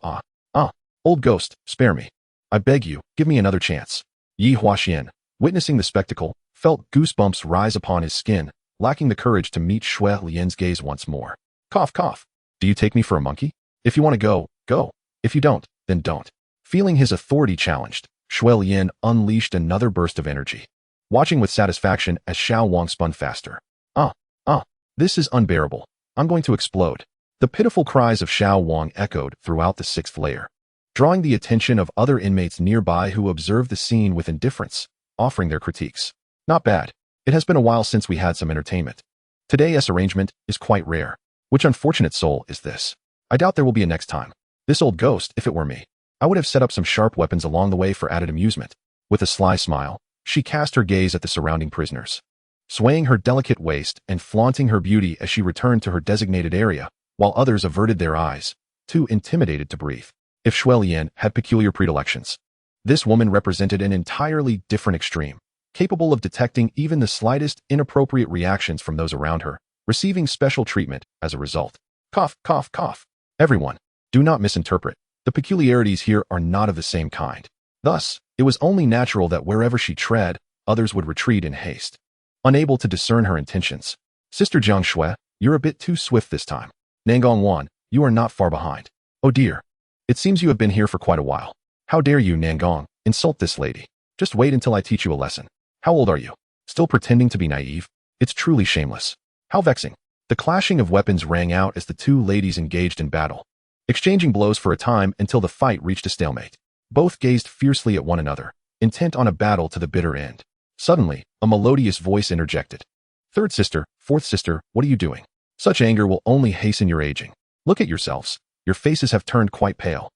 Old ghost, spare me. I beg you, give me another chance. Yi Huaxian, witnessing the spectacle, felt goosebumps rise upon his skin, lacking the courage to meet Lin's gaze once more. Cough, cough. Do you take me for a monkey? If you want to go, go. If you don't, then don't. Feeling his authority challenged, Lin unleashed another burst of energy, watching with satisfaction as Xiao Wang spun faster. This is unbearable. I'm going to explode. The pitiful cries of Xiao Wang echoed throughout the 6th layer, drawing the attention of other inmates nearby who observed the scene with indifference, offering their critiques. Not bad. It has been a while since we had some entertainment. Today's arrangement is quite rare. Which unfortunate soul is this? I doubt there will be a next time. This old ghost, if it were me, I would have set up some sharp weapons along the way for added amusement. With a sly smile, she cast her gaze at the surrounding prisoners, swaying her delicate waist and flaunting her beauty as she returned to her designated area, while others averted their eyes, too intimidated to breathe. If Lin had peculiar predilections, this woman represented an entirely different extreme, capable of detecting even the slightest inappropriate reactions from those around her, receiving special treatment as a result. Cough, cough, cough. Everyone, do not misinterpret. The peculiarities here are not of the same kind. Thus, it was only natural that wherever she tread, others would retreat in haste, unable to discern her intentions. Sister Xianxia, you're a bit too swift this time. Nangong Wan, you are not far behind. Oh dear. It seems you have been here for quite a while. How dare you, Nangong, insult this lady? Just wait until I teach you a lesson. How old are you? Still pretending to be naive? It's truly shameless. How vexing. The clashing of weapons rang out as the 2 ladies engaged in battle, exchanging blows for a time until the fight reached a stalemate. Both gazed fiercely at one another, intent on a battle to the bitter end. Suddenly, a melodious voice interjected. 3rd sister, 4th sister, what are you doing? Such anger will only hasten your aging. Look at yourselves. Your faces have turned quite pale.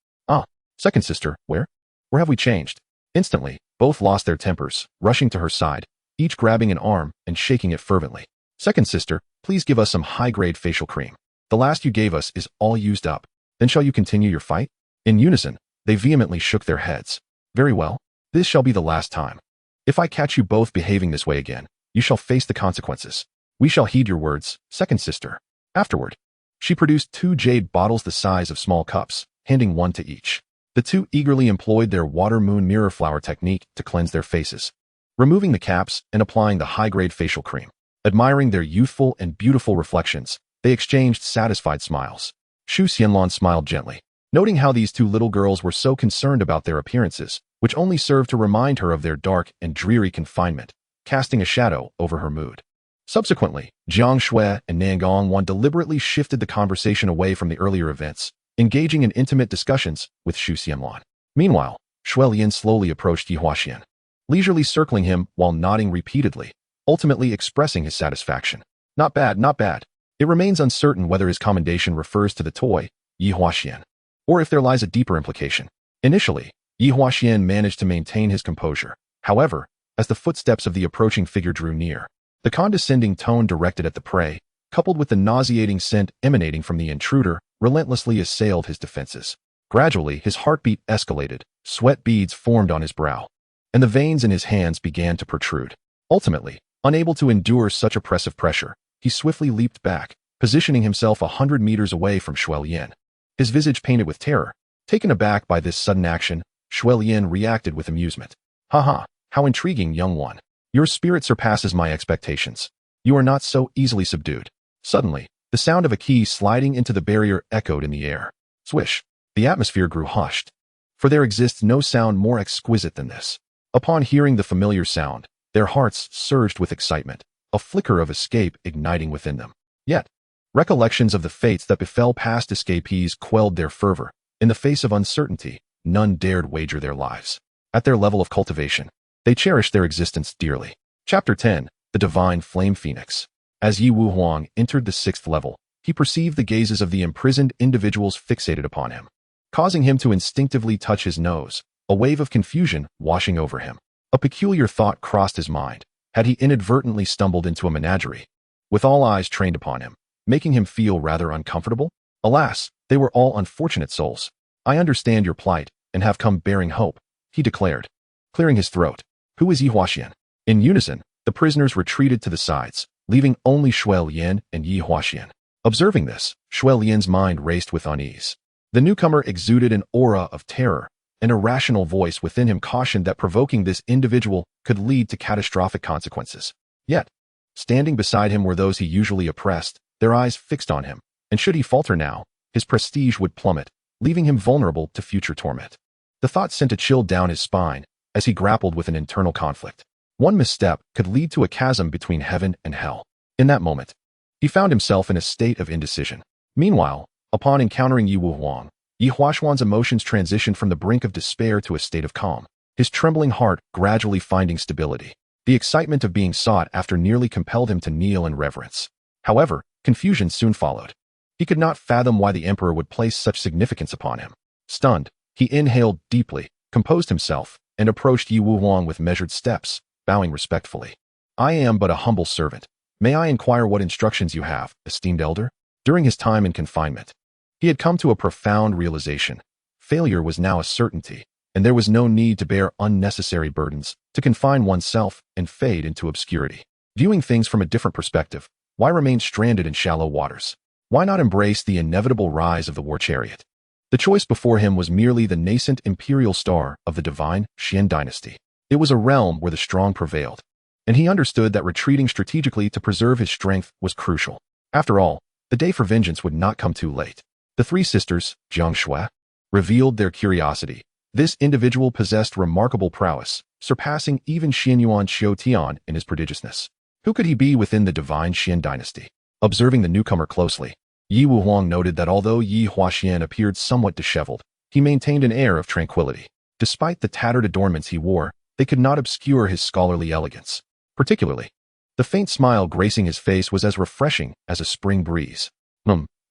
2nd sister, where have we changed? Instantly, both lost their tempers, rushing to her side, each grabbing an arm and shaking it fervently. 2nd sister, please give us some high-grade facial cream. The last you gave us is all used up. Then shall you continue your fight? In unison, they vehemently shook their heads. Very well. This shall be the last time. If I catch you both behaving this way again, you shall face the consequences. We shall heed your words, 2nd sister. Afterward, she produced 2 jade bottles the size of small cups, handing one to each. The 2 eagerly employed their water moon mirror flower technique to cleanse their faces, removing the caps and applying the high-grade facial cream. Admiring their youthful and beautiful reflections, they exchanged satisfied smiles. Shu Xianlan smiled gently, noting how these 2 little girls were so concerned about their appearances, which only served to remind her of their dark and dreary confinement, casting a shadow over her mood. Subsequently, Jiang Shui and Nangong Wan deliberately shifted the conversation away from the earlier events, engaging in intimate discussions with Shu Xianlan. Meanwhile, Lin slowly approached Yi Huaxian, leisurely circling him while nodding repeatedly, ultimately expressing his satisfaction. Not bad, not bad. It remains uncertain whether his commendation refers to the toy, Yi Huaxian, or if there lies a deeper implication. Initially, Yi Huaxian managed to maintain his composure. However, as the footsteps of the approaching figure drew near, the condescending tone directed at the prey, coupled with the nauseating scent emanating from the intruder, relentlessly assailed his defenses. Gradually, his heartbeat escalated, sweat beads formed on his brow, and the veins in his hands began to protrude. Ultimately, unable to endure such oppressive pressure, he swiftly leaped back, positioning himself 100 meters away from Lin. His visage painted with terror. Taken aback by this sudden action, Lin reacted with amusement. Haha, how intriguing, young one. Your spirit surpasses my expectations. You are not so easily subdued. Suddenly, the sound of a key sliding into the barrier echoed in the air. Swish. The atmosphere grew hushed, for there exists no sound more exquisite than this. Upon hearing the familiar sound, their hearts surged with excitement, a flicker of escape igniting within them. Yet, Recollections of the fates that befell past escapees quelled their fervor. In the face of uncertainty, none dared wager their lives. At their level of cultivation, they cherished their existence dearly. Chapter 10. The Divine Flame Phoenix. As Yi Wu Huang entered the 6th level, he perceived the gazes of the imprisoned individuals fixated upon him, causing him to instinctively touch his nose, a wave of confusion washing over him. A peculiar thought crossed his mind. Had he inadvertently stumbled into a menagerie, with all eyes trained upon him, making him feel rather uncomfortable? Alas, they were all unfortunate souls. I understand your plight, and have come bearing hope, he declared, clearing his throat. Who is Yi Huaxian? In unison, the prisoners retreated to the sides, leaving only Shui Lian and Yi Huaxian. Observing this, Shui Lian's mind raced with unease. The newcomer exuded an aura of terror. An irrational voice within him cautioned that provoking this individual could lead to catastrophic consequences. Yet, standing beside him were those he usually oppressed, their eyes fixed on him, and should he falter now, his prestige would plummet, leaving him vulnerable to future torment. The thought sent a chill down his spine as he grappled with an internal conflict. One misstep could lead to a chasm between heaven and hell. In that moment, he found himself in a state of indecision. Meanwhile, upon encountering Yi Wu Huang, Yi Huaxuan's emotions transitioned from the brink of despair to a state of calm, his trembling heart gradually finding stability. The excitement of being sought after nearly compelled him to kneel in reverence. However, confusion soon followed. He could not fathom why the emperor would place such significance upon him. Stunned, he inhaled deeply, composed himself, and approached Yi Wu Huang with measured steps, bowing respectfully. I am but a humble servant. May I inquire what instructions you have, esteemed elder? During his time in confinement, he had come to a profound realization. Failure was now a certainty, and there was no need to bear unnecessary burdens, to confine oneself and fade into obscurity. Viewing things from a different perspective, why remain stranded in shallow waters? Why not embrace the inevitable rise of the war chariot? The choice before him was merely the nascent imperial star of the divine Xian dynasty. It was a realm where the strong prevailed, and he understood that retreating strategically to preserve his strength was crucial. After all, the day for vengeance would not come too late. The three sisters, xianxia, revealed their curiosity. This individual possessed remarkable prowess, surpassing even Xianyuan Xiaotian in his prodigiousness. Who could he be within the divine Xian dynasty? Observing the newcomer closely, Yi Wu Huang noted that although Yi Huaxian appeared somewhat disheveled, he maintained an air of tranquility. Despite the tattered adornments he wore, they could not obscure his scholarly elegance. Particularly, the faint smile gracing his face was as refreshing as a spring breeze.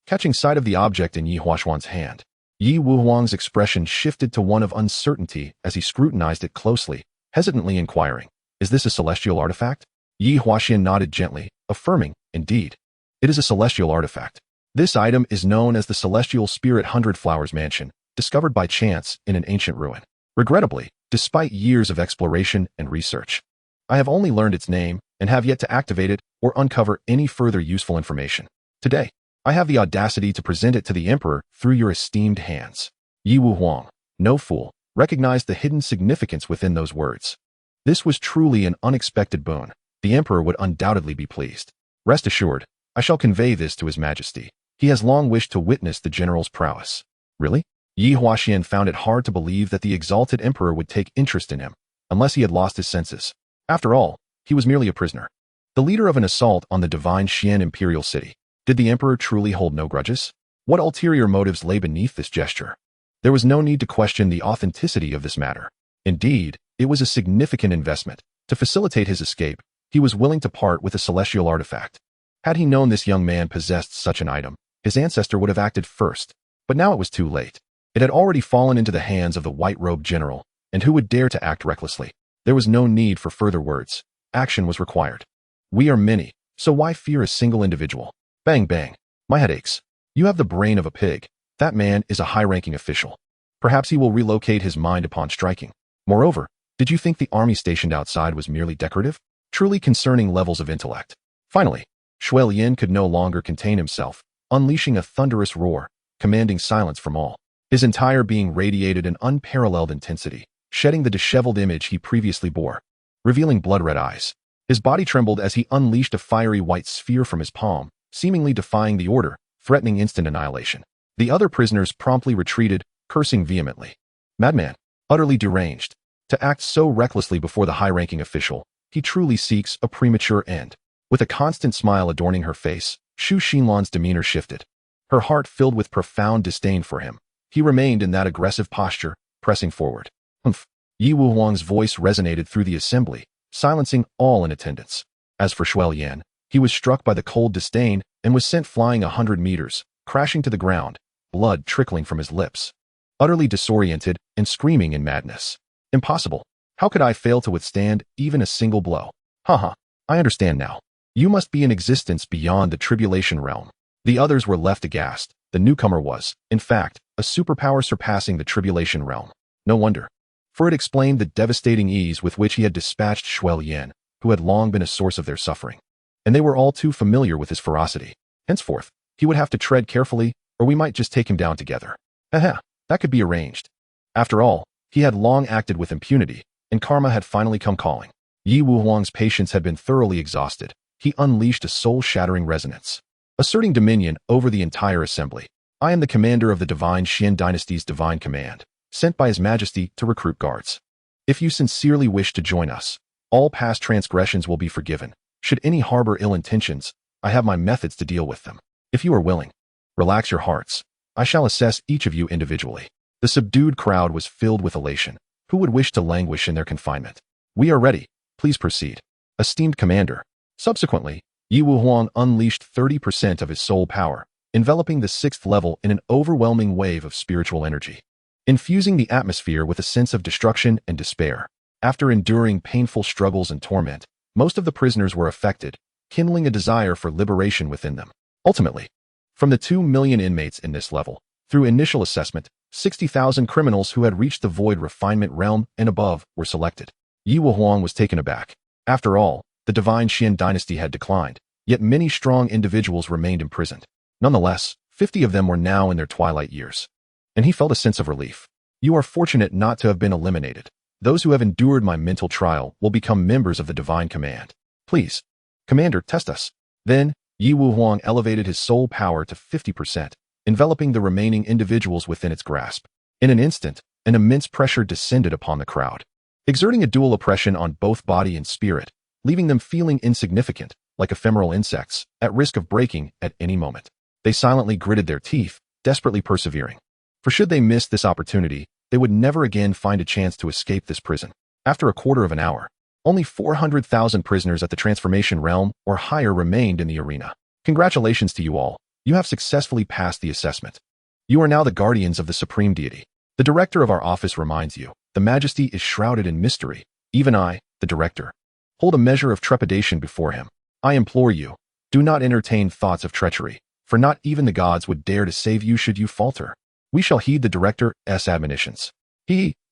Catching sight of the object in Yi Huaxuan's hand, Yi Wu Huang's expression shifted to one of uncertainty as he scrutinized it closely, hesitantly inquiring, "Is this a celestial artifact?" Yi Huaxian nodded gently, affirming, "Indeed, it is a celestial artifact. This item is known as the Celestial Spirit Hundred Flowers Mansion, discovered by chance in an ancient ruin. Regrettably, despite years of exploration and research, I have only learned its name and have yet to activate it or uncover any further useful information. Today, I have the audacity to present it to the emperor through your esteemed hands." Yi Wu Huang, no fool, recognized the hidden significance within those words. This was truly an unexpected boon. The emperor would undoubtedly be pleased. Rest assured, I shall convey this to his majesty. He has long wished to witness the general's prowess. Really? Yi Huaxian found it hard to believe that the exalted emperor would take interest in him, unless he had lost his senses. After all, he was merely a prisoner, the leader of an assault on the divine Xian imperial city. Did the emperor truly hold no grudges? What ulterior motives lay beneath this gesture? There was no need to question the authenticity of this matter. Indeed, it was a significant investment. To facilitate his escape, he was willing to part with a celestial artifact. Had he known this young man possessed such an item, his ancestor would have acted first. But now it was too late. It had already fallen into the hands of the white-robed general, and who would dare to act recklessly? There was no need for further words. Action was required. We are many, so why fear a single individual? Bang bang. My head aches. You have the brain of a pig. That man is a high-ranking official. Perhaps he will relocate his mind upon striking. Moreover, did you think the army stationed outside was merely decorative? Truly concerning levels of intellect. Finally, Shui Lian could no longer contain himself, unleashing a thunderous roar, commanding silence from all. His entire being radiated an unparalleled intensity, shedding the disheveled image he previously bore, revealing blood-red eyes. His body trembled as he unleashed a fiery white sphere from his palm, seemingly defying the order, threatening instant annihilation. The other prisoners promptly retreated, cursing vehemently. Madman, utterly deranged. To act so recklessly before the high-ranking official, he truly seeks a premature end. With a constant smile adorning her face, Shu Xinlan's demeanor shifted. Her heart filled with profound disdain for him. He remained in that aggressive posture, pressing forward. Humph. Yi Wuhuang's voice resonated through the assembly, silencing all in attendance. As for Shuel Yan, he was struck by the cold disdain and was sent flying 100 meters, crashing to the ground, blood trickling from his lips. Utterly disoriented and screaming in madness. Impossible. How could I fail to withstand even a single blow? Haha, I understand now. You must be in existence beyond the tribulation realm. The others were left aghast. The newcomer was, in fact, a superpower surpassing the tribulation realm. No wonder. For it explained the devastating ease with which he had dispatched Shuel Yan, who had long been a source of their suffering. And they were all too familiar with his ferocity. Henceforth, he would have to tread carefully, or we might just take him down together. Haha, that could be arranged. After all, he had long acted with impunity, and karma had finally come calling. Yi Wuhuang's patience had been thoroughly exhausted. He unleashed a soul-shattering resonance, asserting dominion over the entire assembly. I am the commander of the divine Xian dynasty's divine command, sent by His Majesty to recruit guards. If you sincerely wish to join us, all past transgressions will be forgiven. Should any harbor ill intentions, I have my methods to deal with them. If you are willing, relax your hearts. I shall assess each of you individually. The subdued crowd was filled with elation. Who would wish to languish in their confinement? We are ready. Please proceed. Esteemed commander. Subsequently, Yi Wuhuang unleashed 30% of his soul power, enveloping the 6th level in an overwhelming wave of spiritual energy, infusing the atmosphere with a sense of destruction and despair. After enduring painful struggles and torment, most of the prisoners were affected, kindling a desire for liberation within them. Ultimately, from the 2 million inmates in this level, through initial assessment, 60,000 criminals who had reached the void refinement realm and above were selected. Yi Wuhuang was taken aback. After all, the divine Xian dynasty had declined, yet many strong individuals remained imprisoned. Nonetheless, 50 of them were now in their twilight years. And he felt a sense of relief. You are fortunate not to have been eliminated. Those who have endured my mental trial will become members of the divine command. Please, Commander, test us. Then, Yi Wuhuang elevated his soul power to 50%, enveloping the remaining individuals within its grasp. In an instant, an immense pressure descended upon the crowd, exerting a dual oppression on both body and spirit, leaving them feeling insignificant, like ephemeral insects, at risk of breaking at any moment. They silently gritted their teeth, desperately persevering. For should they miss this opportunity, they would never again find a chance to escape this prison. After a quarter of an hour, only 400,000 prisoners at the transformation realm or higher remained in the arena. Congratulations to you all. You have successfully passed the assessment. You are now the guardians of the supreme deity. The director of our office reminds you, the majesty is shrouded in mystery. Even I, the director, hold a measure of trepidation before him. I implore you, do not entertain thoughts of treachery, for not even the gods would dare to save you should you falter. We shall heed the director's admonitions.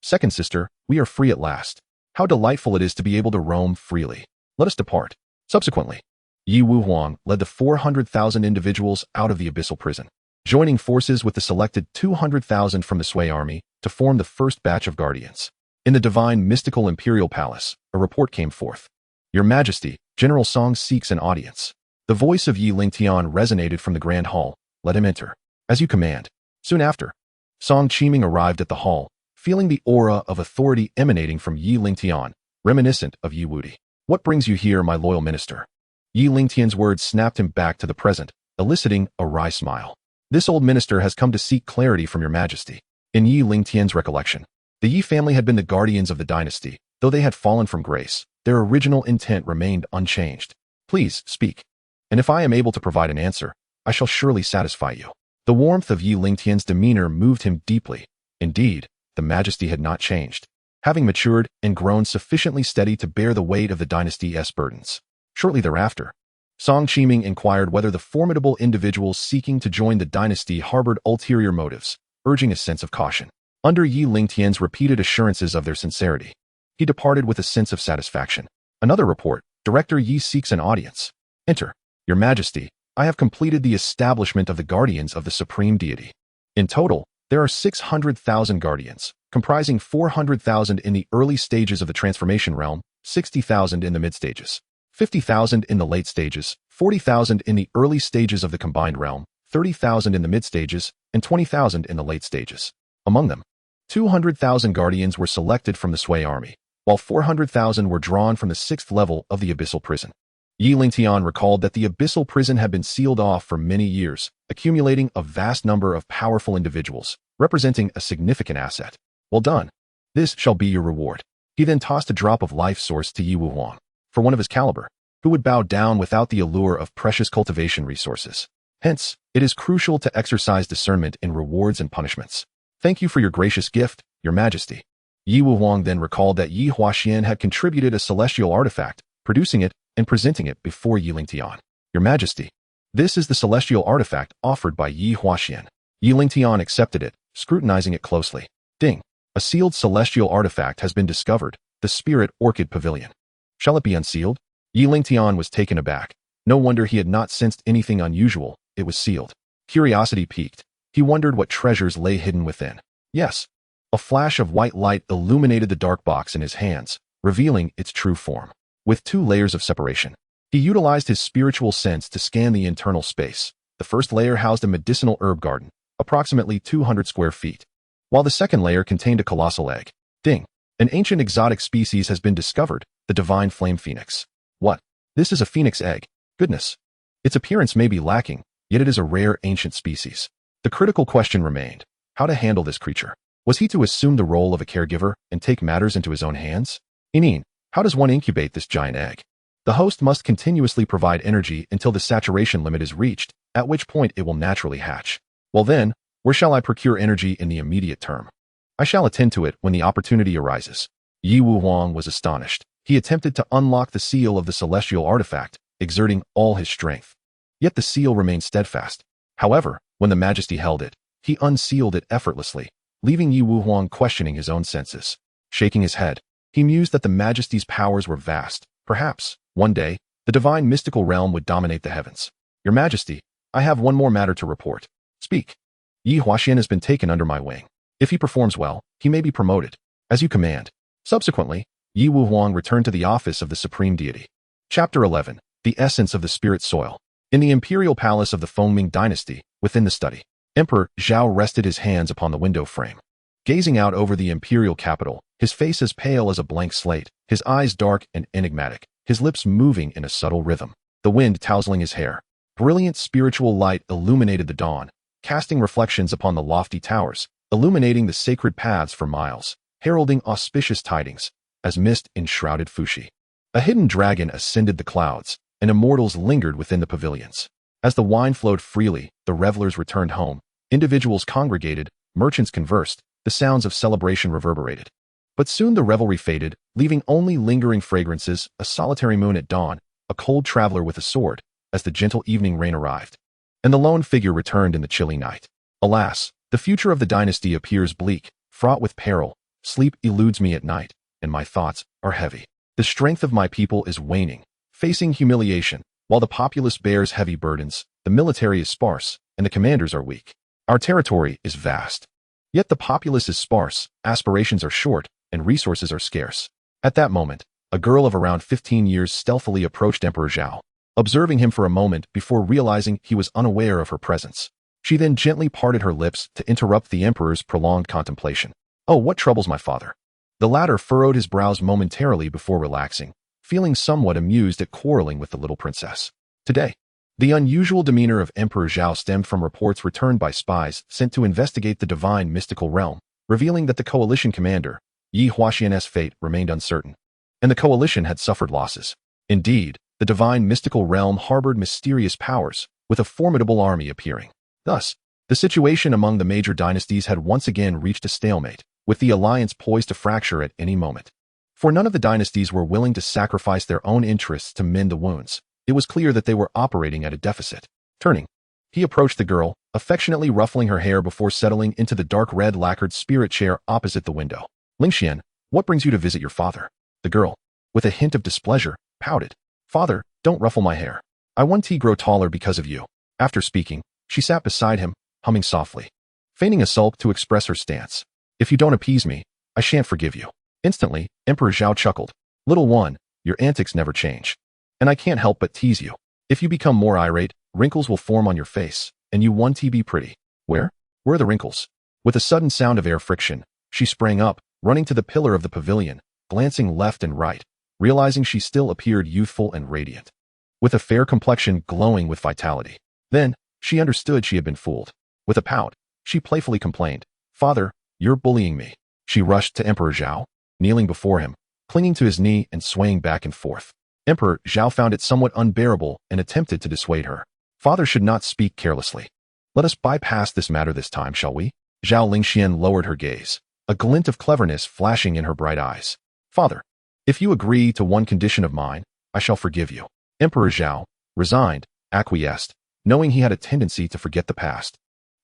Second sister, we are free at last. How delightful it is to be able to roam freely. Let us depart. Subsequently, Yi Wuhuang led the 400,000 individuals out of the abyssal prison, joining forces with the selected 200,000 from the Sui army to form the first batch of guardians. In the divine mystical imperial palace, a report came forth. Your Majesty, General Song seeks an audience. The voice of Yi Lingtian resonated from the grand hall. Let him enter. As you command. Soon after, Song Qiming arrived at the hall, feeling the aura of authority emanating from Yi Lingtian, reminiscent of Yi Wudi. What brings you here, my loyal minister? Yi Lingtian's words snapped him back to the present, eliciting a wry smile. This old minister has come to seek clarity from your Majesty. In Yi Lingtian's recollection, the Yi family had been the guardians of the dynasty. Though they had fallen from grace, their original intent remained unchanged. Please, speak. And if I am able to provide an answer, I shall surely satisfy you. The warmth of Yi Lingtian's demeanor moved him deeply. Indeed, the majesty had not changed, having matured and grown sufficiently steady to bear the weight of the dynasty's burdens. Shortly thereafter, Song Qiming inquired whether the formidable individuals seeking to join the dynasty harbored ulterior motives, urging a sense of caution. Under Yi Lingtian's repeated assurances of their sincerity, he departed with a sense of satisfaction. Another report, Director Yi seeks an audience. Enter. Your Majesty, I have completed the establishment of the guardians of the supreme deity. In total, there are 600,000 guardians, comprising 400,000 in the early stages of the transformation realm, 60,000 in the mid-stages, 50,000 in the late stages, 40,000 in the early stages of the combined realm, 30,000 in the mid-stages, and 20,000 in the late stages. Among them, 200,000 guardians were selected from the Sui army, while 400,000 were drawn from the 6th level of the abyssal prison. Yi Lingtian recalled that the abyssal prison had been sealed off for many years, accumulating a vast number of powerful individuals, representing a significant asset. Well done. This shall be your reward. He then tossed a drop of life source to Yi Wuhuang, for one of his caliber, who would bow down without the allure of precious cultivation resources. Hence, it is crucial to exercise discernment in rewards and punishments. Thank you for your gracious gift, Your Majesty. Yi Wuhuang then recalled that Yi Huaxian had contributed a celestial artifact, producing it and presenting it before Yi Lingtian. Your Majesty, this is the celestial artifact offered by Yi Huaxian. Yi Lingtian accepted it, scrutinizing it closely. Ding! A sealed celestial artifact has been discovered, the Spirit Orchid Pavilion. Shall it be unsealed? Yi Lingtian was taken aback. No wonder he had not sensed anything unusual. It was sealed. Curiosity piqued. He wondered what treasures lay hidden within. Yes. A flash of white light illuminated the dark box in his hands, revealing its true form. With 2 layers of separation, he utilized his spiritual sense to scan the internal space. The first layer housed a medicinal herb garden, approximately 200 square feet, while the second layer contained a colossal egg. Ding! An ancient exotic species has been discovered, the divine flame phoenix. What? This is a phoenix egg. Goodness. Its appearance may be lacking, yet it is a rare ancient species. The critical question remained, how to handle this creature. Was he to assume the role of a caregiver and take matters into his own hands? Inin, how does one incubate this giant egg? The host must continuously provide energy until the saturation limit is reached, at which point it will naturally hatch. Well then, where shall I procure energy in the immediate term? I shall attend to it when the opportunity arises. Yi Wuhuang was astonished. He attempted to unlock the seal of the celestial artifact, exerting all his strength. Yet the seal remained steadfast. However, when the Majesty held it, he unsealed it effortlessly, leaving Yi Wuhuang questioning his own senses. Shaking his head, he mused that the Majesty's powers were vast. Perhaps, one day, the divine mystical realm would dominate the heavens. Your Majesty, I have one more matter to report. Speak. Yi Huaxian has been taken under my wing. If he performs well, he may be promoted. As you command. Subsequently, Yi Wuhuang returned to the office of the Supreme Deity. Chapter 11. The Essence of the Spirit Soil. In the imperial palace of the Fengming Dynasty, within the study, Emperor Zhao rested his hands upon the window frame. Gazing out over the imperial capital, his face as pale as a blank slate, his eyes dark and enigmatic, his lips moving in a subtle rhythm, the wind tousling his hair. Brilliant spiritual light illuminated the dawn, casting reflections upon the lofty towers, illuminating the sacred paths for miles, heralding auspicious tidings, as mist enshrouded Fushi. A hidden dragon ascended the clouds, and immortals lingered within the pavilions. As the wine flowed freely, the revelers returned home, individuals congregated, merchants conversed, the sounds of celebration reverberated. But soon the revelry faded, leaving only lingering fragrances, a solitary moon at dawn, a cold traveler with a sword, as the gentle evening rain arrived. And the lone figure returned in the chilly night. Alas, the future of the dynasty appears bleak, fraught with peril. Sleep eludes me at night, and my thoughts are heavy. The strength of my people is waning, facing humiliation, while the populace bears heavy burdens, the military is sparse, and the commanders are weak. Our territory is vast. Yet the populace is sparse, aspirations are short, and resources are scarce. At that moment, a girl of around 15 years stealthily approached Emperor Zhao, observing him for a moment before realizing he was unaware of her presence. She then gently parted her lips to interrupt the emperor's prolonged contemplation. Oh, what troubles my father? The latter furrowed his brows momentarily before relaxing, feeling somewhat amused at quarreling with the little princess. Today, the unusual demeanor of Emperor Zhao stemmed from reports returned by spies sent to investigate the divine mystical realm, revealing that the coalition commander, Yi Huaxian's fate remained uncertain, and the coalition had suffered losses. Indeed, the divine mystical realm harbored mysterious powers, with a formidable army appearing. Thus, the situation among the major dynasties had once again reached a stalemate, with the alliance poised to fracture at any moment. For none of the dynasties were willing to sacrifice their own interests to mend the wounds. It was clear that they were operating at a deficit. Turning, he approached the girl, affectionately ruffling her hair before settling into the dark red lacquered spirit chair opposite the window. Lingtian, what brings you to visit your father? The girl, with a hint of displeasure, pouted. Father, don't ruffle my hair. I want to grow taller because of you. After speaking, she sat beside him, humming softly, feigning a sulk to express her stance. If you don't appease me, I shan't forgive you. Instantly, Emperor Zhao chuckled. Little one, your antics never change. And I can't help but tease you. If you become more irate, wrinkles will form on your face, and you want to be pretty. Where? Where are the wrinkles? With a sudden sound of air friction, she sprang up, running to the pillar of the pavilion, glancing left and right, realizing she still appeared youthful and radiant. with a fair complexion glowing with vitality. Then, she understood she had been fooled. With a pout, she playfully complained, "Father, you're bullying me." She rushed to Emperor Zhao, kneeling before him, clinging to his knee and swaying back and forth. Emperor Zhao found it somewhat unbearable and attempted to dissuade her. "Father should not speak carelessly. Let us bypass this matter this time, shall we?" Zhao Lingtian lowered her gaze, a glint of cleverness flashing in her bright eyes. "Father, if you agree to one condition of mine, I shall forgive you." Emperor Zhao, resigned, acquiesced, knowing he had a tendency to forget the past.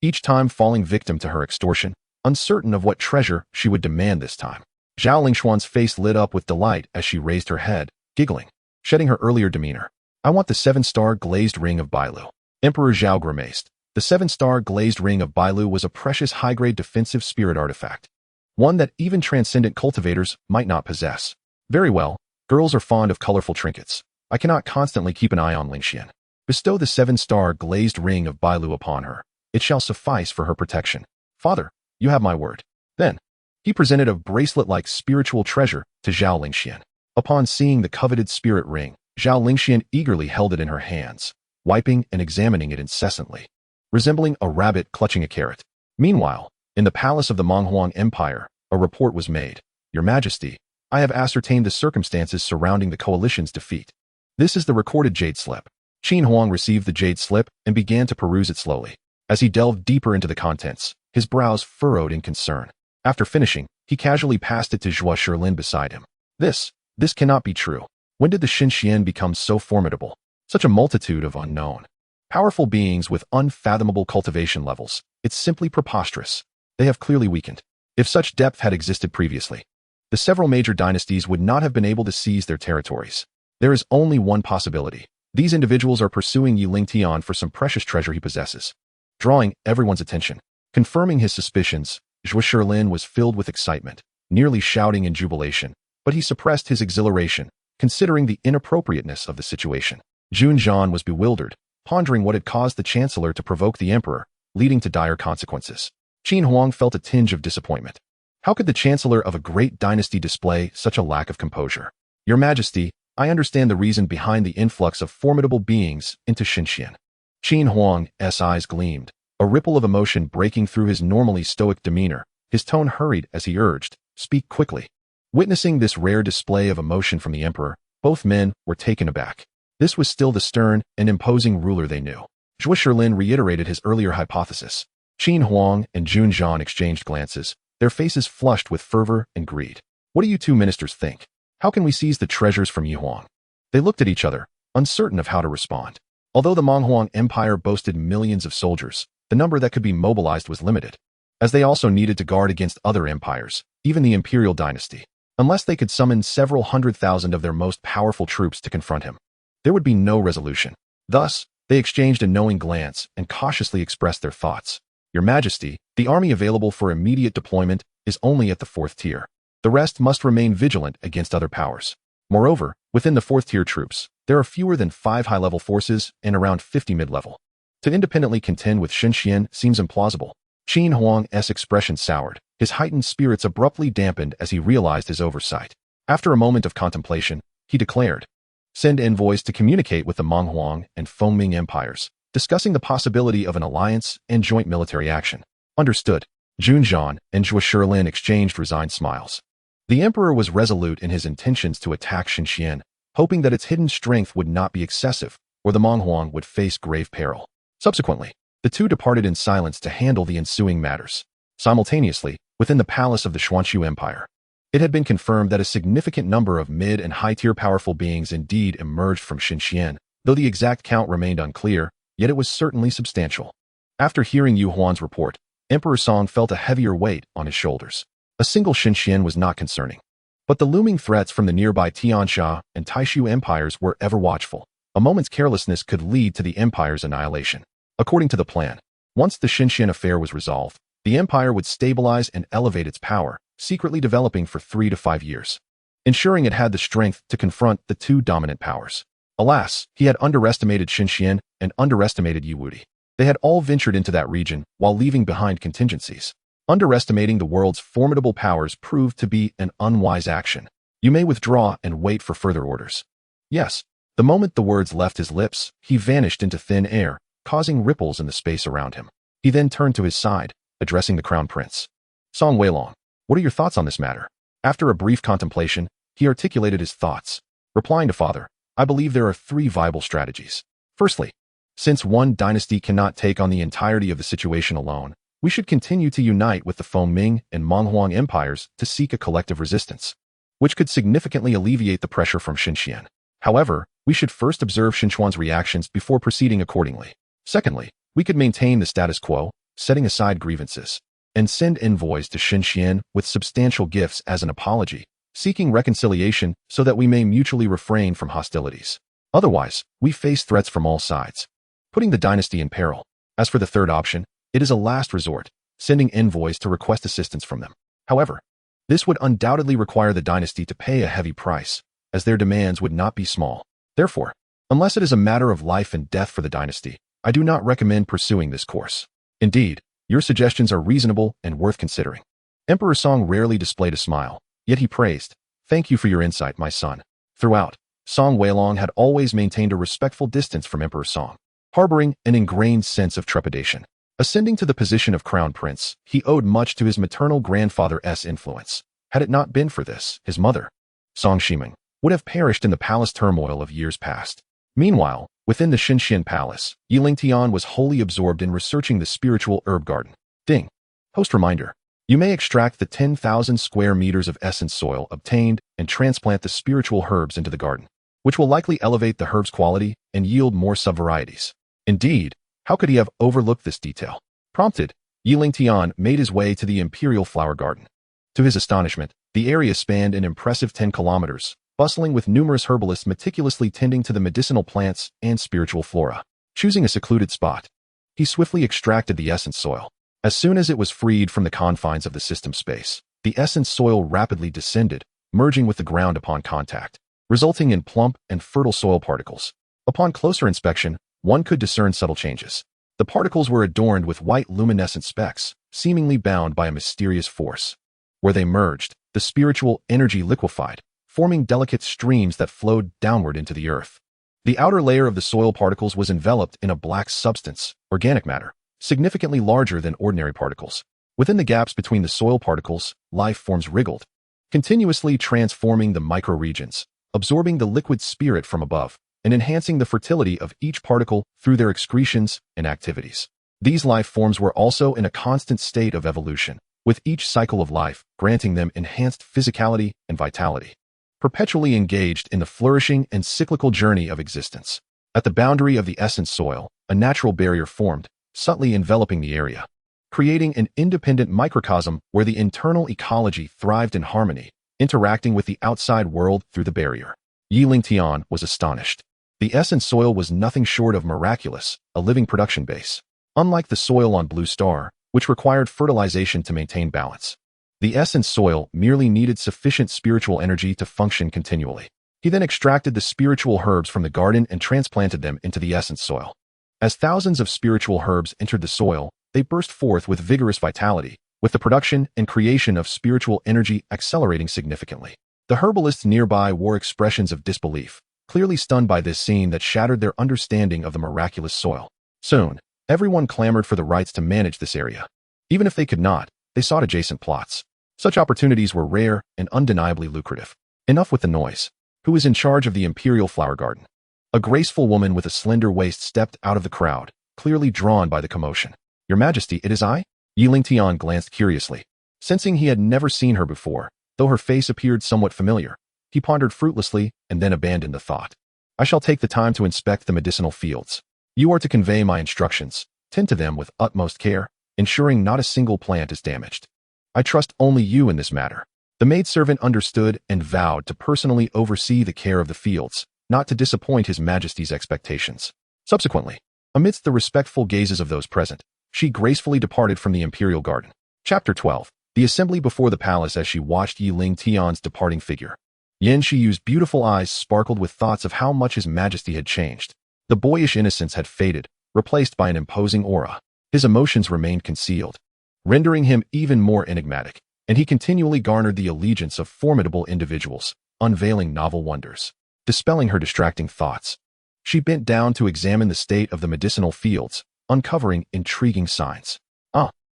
Each time falling victim to her extortion, uncertain of what treasure she would demand this time. Zhao Lingshuan's face lit up with delight as she raised her head, giggling, shedding her earlier demeanor. "I want the 7-star glazed ring of Bailu." Emperor Zhao grimaced. The 7-star glazed ring of Bailu was a precious high-grade defensive spirit artifact, one that even transcendent cultivators might not possess. "Very well, girls are fond of colorful trinkets. I cannot constantly keep an eye on Lingtian. Bestow the 7-star glazed ring of Bailu upon her. It shall suffice for her protection." "Father, you have my word." Then, he presented a bracelet-like spiritual treasure to Zhao Lingtian. Upon seeing the coveted spirit ring, Zhao Lingtian eagerly held it in her hands, wiping and examining it incessantly, resembling a rabbit clutching a carrot. Meanwhile, in the palace of the Monghuang Empire, a report was made. "Your Majesty, I have ascertained the circumstances surrounding the coalition's defeat. This is the recorded jade slip." Qin Huang received the jade slip and began to peruse it slowly. As he delved deeper into the contents, his brows furrowed in concern. After finishing, he casually passed it to Zhuo Shilin beside him. This cannot be true. When did the Xianxian become so formidable? Such a multitude of unknown, powerful beings with unfathomable cultivation levels. It's simply preposterous. They have clearly weakened. If such depth had existed previously, the several major dynasties would not have been able to seize their territories. There is only one possibility. These individuals are pursuing Yi Lingtian for some precious treasure he possesses. Drawing everyone's attention, confirming his suspicions, Zhuo Shilin was filled with excitement, nearly shouting in jubilation, but he suppressed his exhilaration, considering the inappropriateness of the situation. Jun Zhan was bewildered, pondering what had caused the chancellor to provoke the emperor, leading to dire consequences. Qin Huang felt a tinge of disappointment. How could the chancellor of a great dynasty display such a lack of composure? "Your Majesty, I understand the reason behind the influx of formidable beings into Xianxian." Qin Huang's eyes gleamed, a ripple of emotion breaking through his normally stoic demeanor. His tone hurried as he urged, "Speak quickly." Witnessing this rare display of emotion from the emperor, both men were taken aback. This was still the stern and imposing ruler they knew. Zhuo Shilin reiterated his earlier hypothesis. Qin Huang and Jun Zhan exchanged glances, their faces flushed with fervor and greed. "What do you two ministers think? How can we seize the treasures from Yi Huang?" They looked at each other, uncertain of how to respond. Although the Monghuang Empire boasted millions of soldiers, the number that could be mobilized was limited, as they also needed to guard against other empires, even the Imperial Dynasty. Unless they could summon several 100,000 of their most powerful troops to confront him, there would be no resolution. Thus, they exchanged a knowing glance and cautiously expressed their thoughts. "Your Majesty, the army available for immediate deployment is only at the 4th tier. The rest must remain vigilant against other powers. Moreover, within the 4th-tier troops, there are fewer than 5 high-level forces and around 50 mid-level. To independently contend with Xianxian seems implausible." Qin Huang's expression soured, his heightened spirits abruptly dampened as he realized his oversight. After a moment of contemplation, he declared, "Send envoys to communicate with the Monghuang and Fengming empires, discussing the possibility of an alliance and joint military action." "Understood." Jun Zhan and Zhuo Shilin exchanged resigned smiles. The emperor was resolute in his intentions to attack Xianxian, hoping that its hidden strength would not be excessive, or the Monghuang would face grave peril. Subsequently, the two departed in silence to handle the ensuing matters. Simultaneously, within the palace of the Xuanxiu Empire, it had been confirmed that a significant number of mid- and high-tier powerful beings indeed emerged from Xianxian. Though the exact count remained unclear, yet it was certainly substantial. After hearing Yu Huan's report, Emperor Song felt a heavier weight on his shoulders. A single Xianxian was not concerning, but the looming threats from the nearby Tianxia and Taishu empires were ever watchful. A moment's carelessness could lead to the empire's annihilation. According to the plan, once the Xianxian affair was resolved, the empire would stabilize and elevate its power, secretly developing for 3 to 5 years, ensuring it had the strength to confront the two dominant powers. Alas, he had underestimated Xianxian and underestimated Yiwudi. They had all ventured into that region while leaving behind contingencies. Underestimating the world's formidable powers proved to be an unwise action. "You may withdraw and wait for further orders." "Yes." The moment the words left his lips, he vanished into thin air, causing ripples in the space around him. He then turned to his side, addressing the crown prince. Song Weilong, what are your thoughts on this matter? After a brief contemplation, he articulated his thoughts. Replying to Father, I believe there are 3 viable strategies. Firstly, since one dynasty cannot take on the entirety of the situation alone, we should continue to unite with the Fengming and Monghuang empires to seek a collective resistance, which could significantly alleviate the pressure from Xinxian. However, we should first observe Xinchuan's reactions before proceeding accordingly. Secondly, we could maintain the status quo, setting aside grievances, and send envoys to Xinxian with substantial gifts as an apology, seeking reconciliation so that we may mutually refrain from hostilities. Otherwise, we face threats from all sides, putting the dynasty in peril. As for the third option, it is a last resort, sending envoys to request assistance from them. However, this would undoubtedly require the dynasty to pay a heavy price, as their demands would not be small. Therefore, unless it is a matter of life and death for the dynasty, I do not recommend pursuing this course. Indeed, your suggestions are reasonable and worth considering. Emperor Song rarely displayed a smile, yet he praised, Thank you for your insight, my son. Throughout, Song Weilong had always maintained a respectful distance from Emperor Song, harboring an ingrained sense of trepidation. Ascending to the position of crown prince, he owed much to his maternal grandfather's influence. Had it not been for this, his mother, Song Shiming, would have perished in the palace turmoil of years past. Meanwhile, within the Xinxian palace, Lingtian was wholly absorbed in researching the spiritual herb garden. Ding. Host reminder. You may extract the 10,000 square meters of essence soil obtained and transplant the spiritual herbs into the garden, which will likely elevate the herb's quality and yield more subvarieties. Indeed, how could he have overlooked this detail? Prompted, Lingtian made his way to the imperial flower garden. To his astonishment, the area spanned an impressive 10 kilometers, bustling with numerous herbalists meticulously tending to the medicinal plants and spiritual flora. Choosing a secluded spot, he swiftly extracted the essence soil. As soon as it was freed from the confines of the system space, the essence soil rapidly descended, merging with the ground upon contact, resulting in plump and fertile soil particles. Upon closer inspection, one could discern subtle changes. The particles were adorned with white luminescent specks, seemingly bound by a mysterious force. Where they merged, the spiritual energy liquefied, forming delicate streams that flowed downward into the earth. The outer layer of the soil particles was enveloped in a black substance, organic matter, significantly larger than ordinary particles. Within the gaps between the soil particles, life forms wriggled, continuously transforming the microregions, absorbing the liquid spirit from above, and enhancing the fertility of each particle through their excretions and activities. These life forms were also in a constant state of evolution, with each cycle of life granting them enhanced physicality and vitality, perpetually engaged in the flourishing and cyclical journey of existence. At the boundary of the essence soil, a natural barrier formed, subtly enveloping the area, creating an independent microcosm where the internal ecology thrived in harmony, interacting with the outside world through the barrier. Lingtian was astonished. The essence soil was nothing short of miraculous, a living production base. Unlike the soil on Blue Star, which required fertilization to maintain balance, the essence soil merely needed sufficient spiritual energy to function continually. He then extracted the spiritual herbs from the garden and transplanted them into the essence soil. As thousands of spiritual herbs entered the soil, they burst forth with vigorous vitality, with the production and creation of spiritual energy accelerating significantly. The herbalists nearby wore expressions of disbelief, clearly stunned by this scene that shattered their understanding of the miraculous soil. Soon, everyone clamored for the rights to manage this area. Even if they could not, they sought adjacent plots. Such opportunities were rare and undeniably lucrative. Enough with the noise. Who is in charge of the imperial flower garden? A graceful woman with a slender waist stepped out of the crowd, clearly drawn by the commotion. Your Majesty, it is I? Lingtian glanced curiously. Sensing he had never seen her before, though her face appeared somewhat familiar, he pondered fruitlessly and then abandoned the thought. I shall take the time to inspect the medicinal fields. You are to convey my instructions. Tend to them with utmost care, ensuring not a single plant is damaged. I trust only you in this matter. The maidservant understood and vowed to personally oversee the care of the fields, not to disappoint His Majesty's expectations. Subsequently, amidst the respectful gazes of those present, she gracefully departed from the imperial garden. Chapter 12. The assembly before the palace. As she watched Lingtian's departing figure, Xianxia's beautiful eyes sparkled with thoughts of how much His Majesty had changed. The boyish innocence had faded, replaced by an imposing aura. His emotions remained concealed, rendering him even more enigmatic, and he continually garnered the allegiance of formidable individuals, unveiling novel wonders. dispelling her distracting thoughts. She bent down to examine the state of the medicinal fields, uncovering intriguing signs.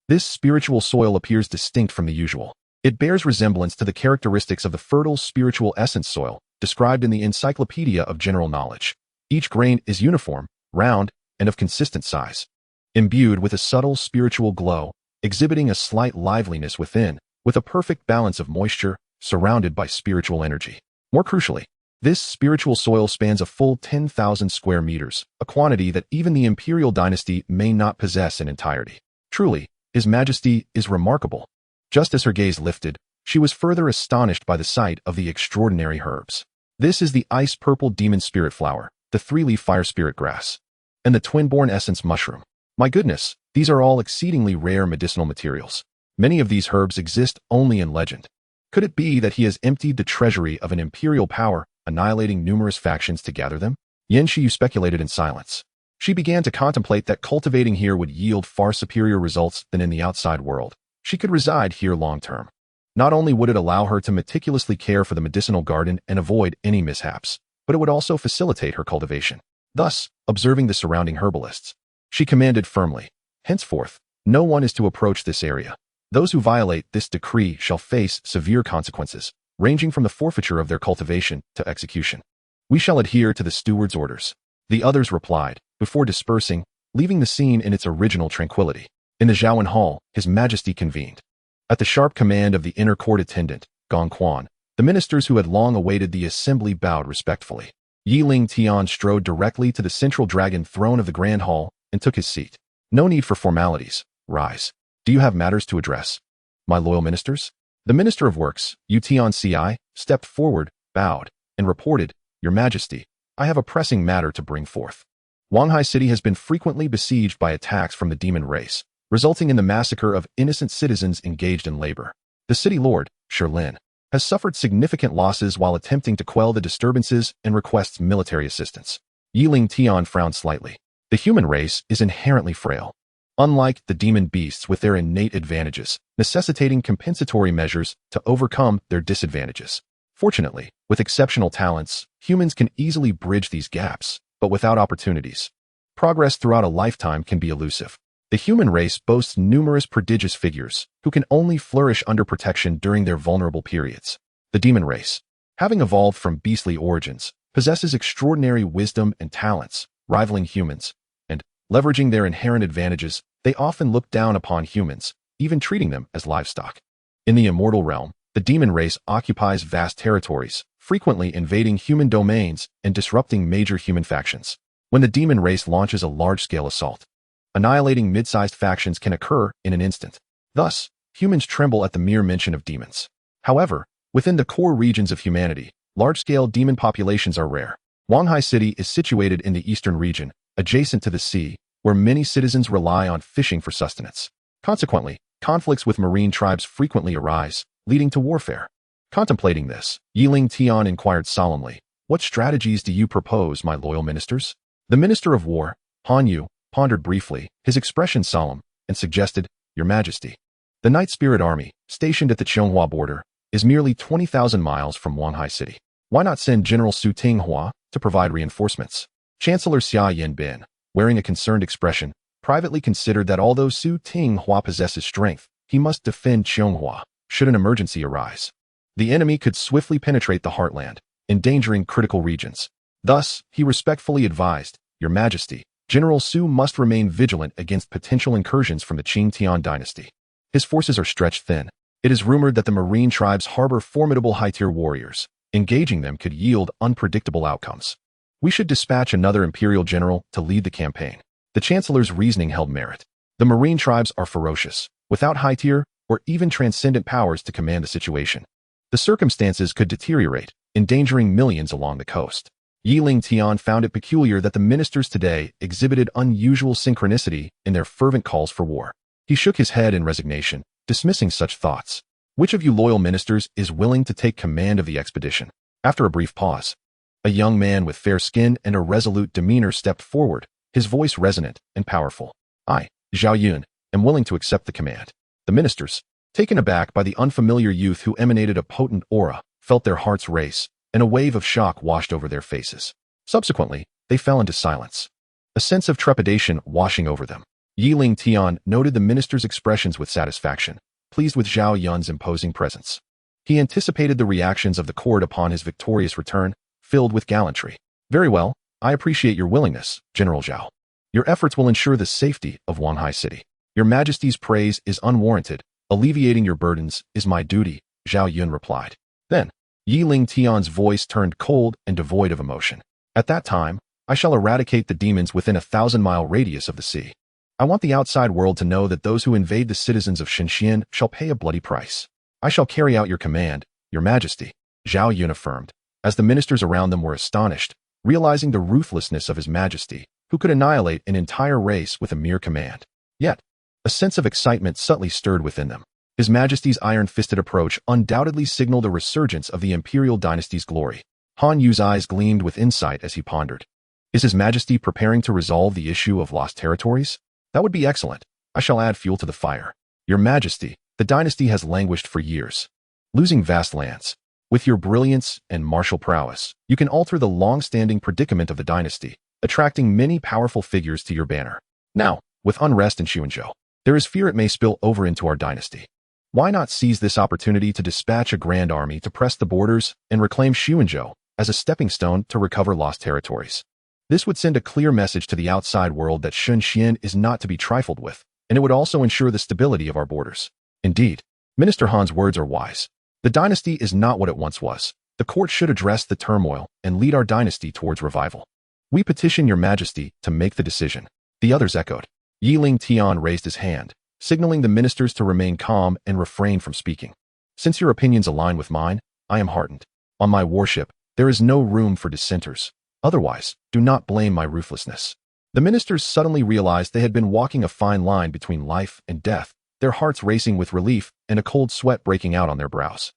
This spiritual soil appears distinct from the usual. It bears resemblance to the characteristics of the fertile spiritual essence soil described in the Encyclopedia of General Knowledge. Each grain is uniform, round, and of consistent size, imbued with a subtle spiritual glow, exhibiting a slight liveliness within, with a perfect balance of moisture, surrounded by spiritual energy. More crucially, this spiritual soil spans a full 10,000 square meters, a quantity that even the Imperial Dynasty may not possess in entirety. Truly, His Majesty is remarkable. Just as her gaze lifted, she was further astonished by the sight of the extraordinary herbs. This is the ice-purple demon spirit flower, the three-leaf fire spirit grass, and the twin-born essence mushroom. My goodness, these are all exceedingly rare medicinal materials. Many of these herbs exist only in legend. Could it be that he has emptied the treasury of an imperial power, annihilating numerous factions to gather them? Xianxiu speculated in silence. She began to contemplate that cultivating here would yield far superior results than in the outside world. She could reside here long-term. Not only would it allow her to meticulously care for the medicinal garden and avoid any mishaps, but it would also facilitate her cultivation. Thus, observing the surrounding herbalists, she commanded firmly, "Henceforth, no one is to approach this area. Those who violate this decree shall face severe consequences, ranging from the forfeiture of their cultivation to execution. We shall adhere to the steward's orders." The others replied, before dispersing, leaving the scene in its original tranquility. In the Zhaoan Hall, His Majesty convened. At the sharp command of the inner court attendant, Gong Quan, the ministers who had long awaited the assembly bowed respectfully. Lingtian strode directly to the central dragon throne of the Grand Hall and took his seat. "No need for formalities. Rise. Do you have matters to address, my loyal ministers?" The Minister of Works, Xianxia, stepped forward, bowed, and reported, "Your Majesty, I have a pressing matter to bring forth. Wanghai City has been frequently besieged by attacks from the demon race, resulting in the massacre of innocent citizens engaged in labor. The city lord, Shilin, has suffered significant losses while attempting to quell the disturbances and requests military assistance." Lingtian frowned slightly. The human race is inherently frail. Unlike the demon beasts with their innate advantages, necessitating compensatory measures to overcome their disadvantages. Fortunately, with exceptional talents, humans can easily bridge these gaps, but without opportunities, progress throughout a lifetime can be elusive. The human race boasts numerous prodigious figures who can only flourish under protection during their vulnerable periods. The demon race, having evolved from beastly origins, possesses extraordinary wisdom and talents, rivaling humans, and, leveraging their inherent advantages, they often look down upon humans, even treating them as livestock. In the immortal realm, the demon race occupies vast territories, frequently invading human domains and disrupting major human factions. When the demon race launches a large-scale assault, annihilating mid-sized factions can occur in an instant. Thus, humans tremble at the mere mention of demons. However, within the core regions of humanity, large-scale demon populations are rare. Wanghai City is situated in the eastern region, adjacent to the sea, where many citizens rely on fishing for sustenance. Consequently, conflicts with marine tribes frequently arise, leading to warfare. Contemplating this, Lingtian inquired solemnly, "What strategies do you propose, my loyal ministers?" The Minister of War, Han Yu, pondered briefly, his expression solemn, and suggested, "Your Majesty, the Night Spirit Army, stationed at the Qianxia border, is merely 20,000 miles from Wanghai City. Why not send General Su Tinghua to provide reinforcements?" Chancellor Xia Yanbin, wearing a concerned expression, privately considered that although Su Tinghua possesses strength, he must defend Qianxia should an emergency arise. The enemy could swiftly penetrate the heartland, endangering critical regions. Thus, he respectfully advised, "Your Majesty, General Su must remain vigilant against potential incursions from the Qing Dynasty. His forces are stretched thin. It is rumored that the marine tribes harbor formidable high-tier warriors. Engaging them could yield unpredictable outcomes. We should dispatch another imperial general to lead the campaign." The Chancellor's reasoning held merit. The marine tribes are ferocious, without high-tier or even transcendent powers to command the situation. The circumstances could deteriorate, endangering millions along the coast. Lingtian found it peculiar that the ministers today exhibited unusual synchronicity in their fervent calls for war. He shook his head in resignation, dismissing such thoughts. "Which of you loyal ministers is willing to take command of the expedition?" After a brief pause, a young man with fair skin and a resolute demeanor stepped forward, his voice resonant and powerful. "I, Zhao Yun, am willing to accept the command." The ministers, taken aback by the unfamiliar youth who emanated a potent aura, felt their hearts race, and a wave of shock washed over their faces. Subsequently, they fell into silence, a sense of trepidation washing over them. Lingtian noted the minister's expressions with satisfaction, pleased with Zhao Yun's imposing presence. He anticipated the reactions of the court upon his victorious return, filled with gallantry. Very well, I appreciate your willingness, General Zhao. Your efforts will ensure the safety of Wanhai City. Your Majesty's praise is unwarranted. Alleviating your burdens is my duty, Zhao Yun replied. Then, Lingtian's voice turned cold and devoid of emotion. At that time, I shall eradicate the demons within a 1,000-mile radius of the sea. I want the outside world to know that those who invade the citizens of Xianxian shall pay a bloody price. I shall carry out your command, Your Majesty, Zhao Yun affirmed, as the ministers around them were astonished, realizing the ruthlessness of His Majesty, who could annihilate an entire race with a mere command. Yet, a sense of excitement subtly stirred within them. His Majesty's iron-fisted approach undoubtedly signaled a resurgence of the Imperial Dynasty's glory. Han Yu's eyes gleamed with insight as he pondered. Is His Majesty preparing to resolve the issue of lost territories? That would be excellent. I shall add fuel to the fire. Your Majesty, the dynasty has languished for years, losing vast lands. With your brilliance and martial prowess, you can alter the long-standing predicament of the dynasty, attracting many powerful figures to your banner. Now, with unrest in Xuanzhou, there is fear it may spill over into our dynasty. Why not seize this opportunity to dispatch a grand army to press the borders and reclaim Xuanzhou as a stepping stone to recover lost territories? This would send a clear message to the outside world that Xianxian is not to be trifled with, and it would also ensure the stability of our borders. Indeed, Minister Han's words are wise. The dynasty is not what it once was. The court should address the turmoil and lead our dynasty towards revival. We petition Your Majesty to make the decision. The others echoed. Lingtian raised his hand, signaling the ministers to remain calm and refrain from speaking. Since your opinions align with mine, I am heartened. On my warship, there is no room for dissenters. Otherwise, do not blame my ruthlessness. The ministers suddenly realized they had been walking a fine line between life and death, their hearts racing with relief and a cold sweat breaking out on their brows.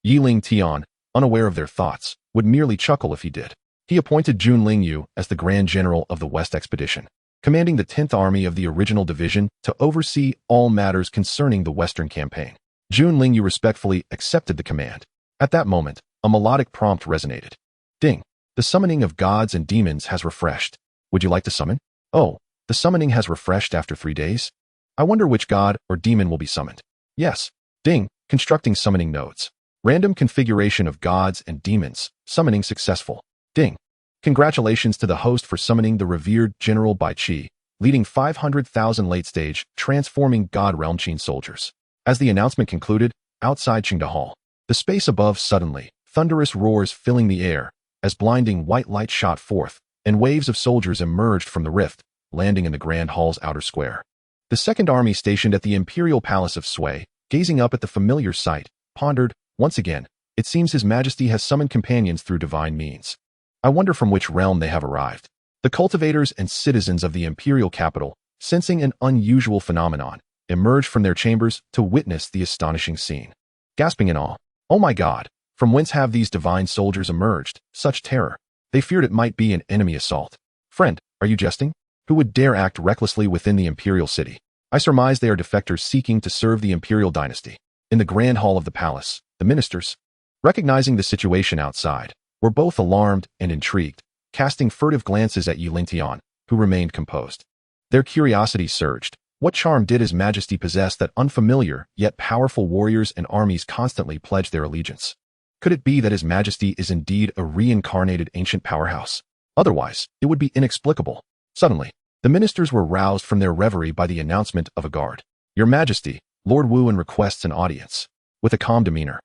Lingtian, unaware of their thoughts, would merely chuckle if he did. He appointed Jun Lingyu as the Grand General of the West Expedition, commanding the 10th Army of the original division to oversee all matters concerning the Western campaign. Jun Lingyu respectfully accepted the command. At that moment, a melodic prompt resonated. Ding! The summoning of gods and demons has refreshed. Would you like to summon? Oh, the summoning has refreshed after 3 days? I wonder which god or demon will be summoned. Yes. Ding! Constructing summoning nodes. Random configuration of gods and demons. Summoning successful. Ding! Congratulations to the host for summoning the revered General Bai Qi, leading 500,000 late-stage, transforming God Realm Qin soldiers. As the announcement concluded, outside Qingda Hall, the space above suddenly, thunderous roars filling the air, as blinding white light shot forth, and waves of soldiers emerged from the rift, landing in the Grand Hall's outer square. The Second Army stationed at the Imperial Palace of Sui, gazing up at the familiar sight, pondered, once again, it seems His Majesty has summoned companions through divine means. I wonder from which realm they have arrived. The cultivators and citizens of the imperial capital, sensing an unusual phenomenon, emerged from their chambers to witness the astonishing scene. Gasping in awe, oh my God! From whence have these divine soldiers emerged? Such terror. They feared it might be an enemy assault. Friend, are you jesting? Who would dare act recklessly within the imperial city? I surmise they are defectors seeking to serve the imperial dynasty. In the grand hall of the palace, the ministers, recognizing the situation outside, were both alarmed and intrigued, casting furtive glances at Lingtian, who remained composed. Their curiosity surged. What charm did His Majesty possess that unfamiliar yet powerful warriors and armies constantly pledged their allegiance? Could it be that His Majesty is indeed a reincarnated ancient powerhouse? Otherwise, it would be inexplicable. Suddenly, the ministers were roused from their reverie by the announcement of a guard. Your Majesty, Lord Wuan requests an audience. With a calm demeanor,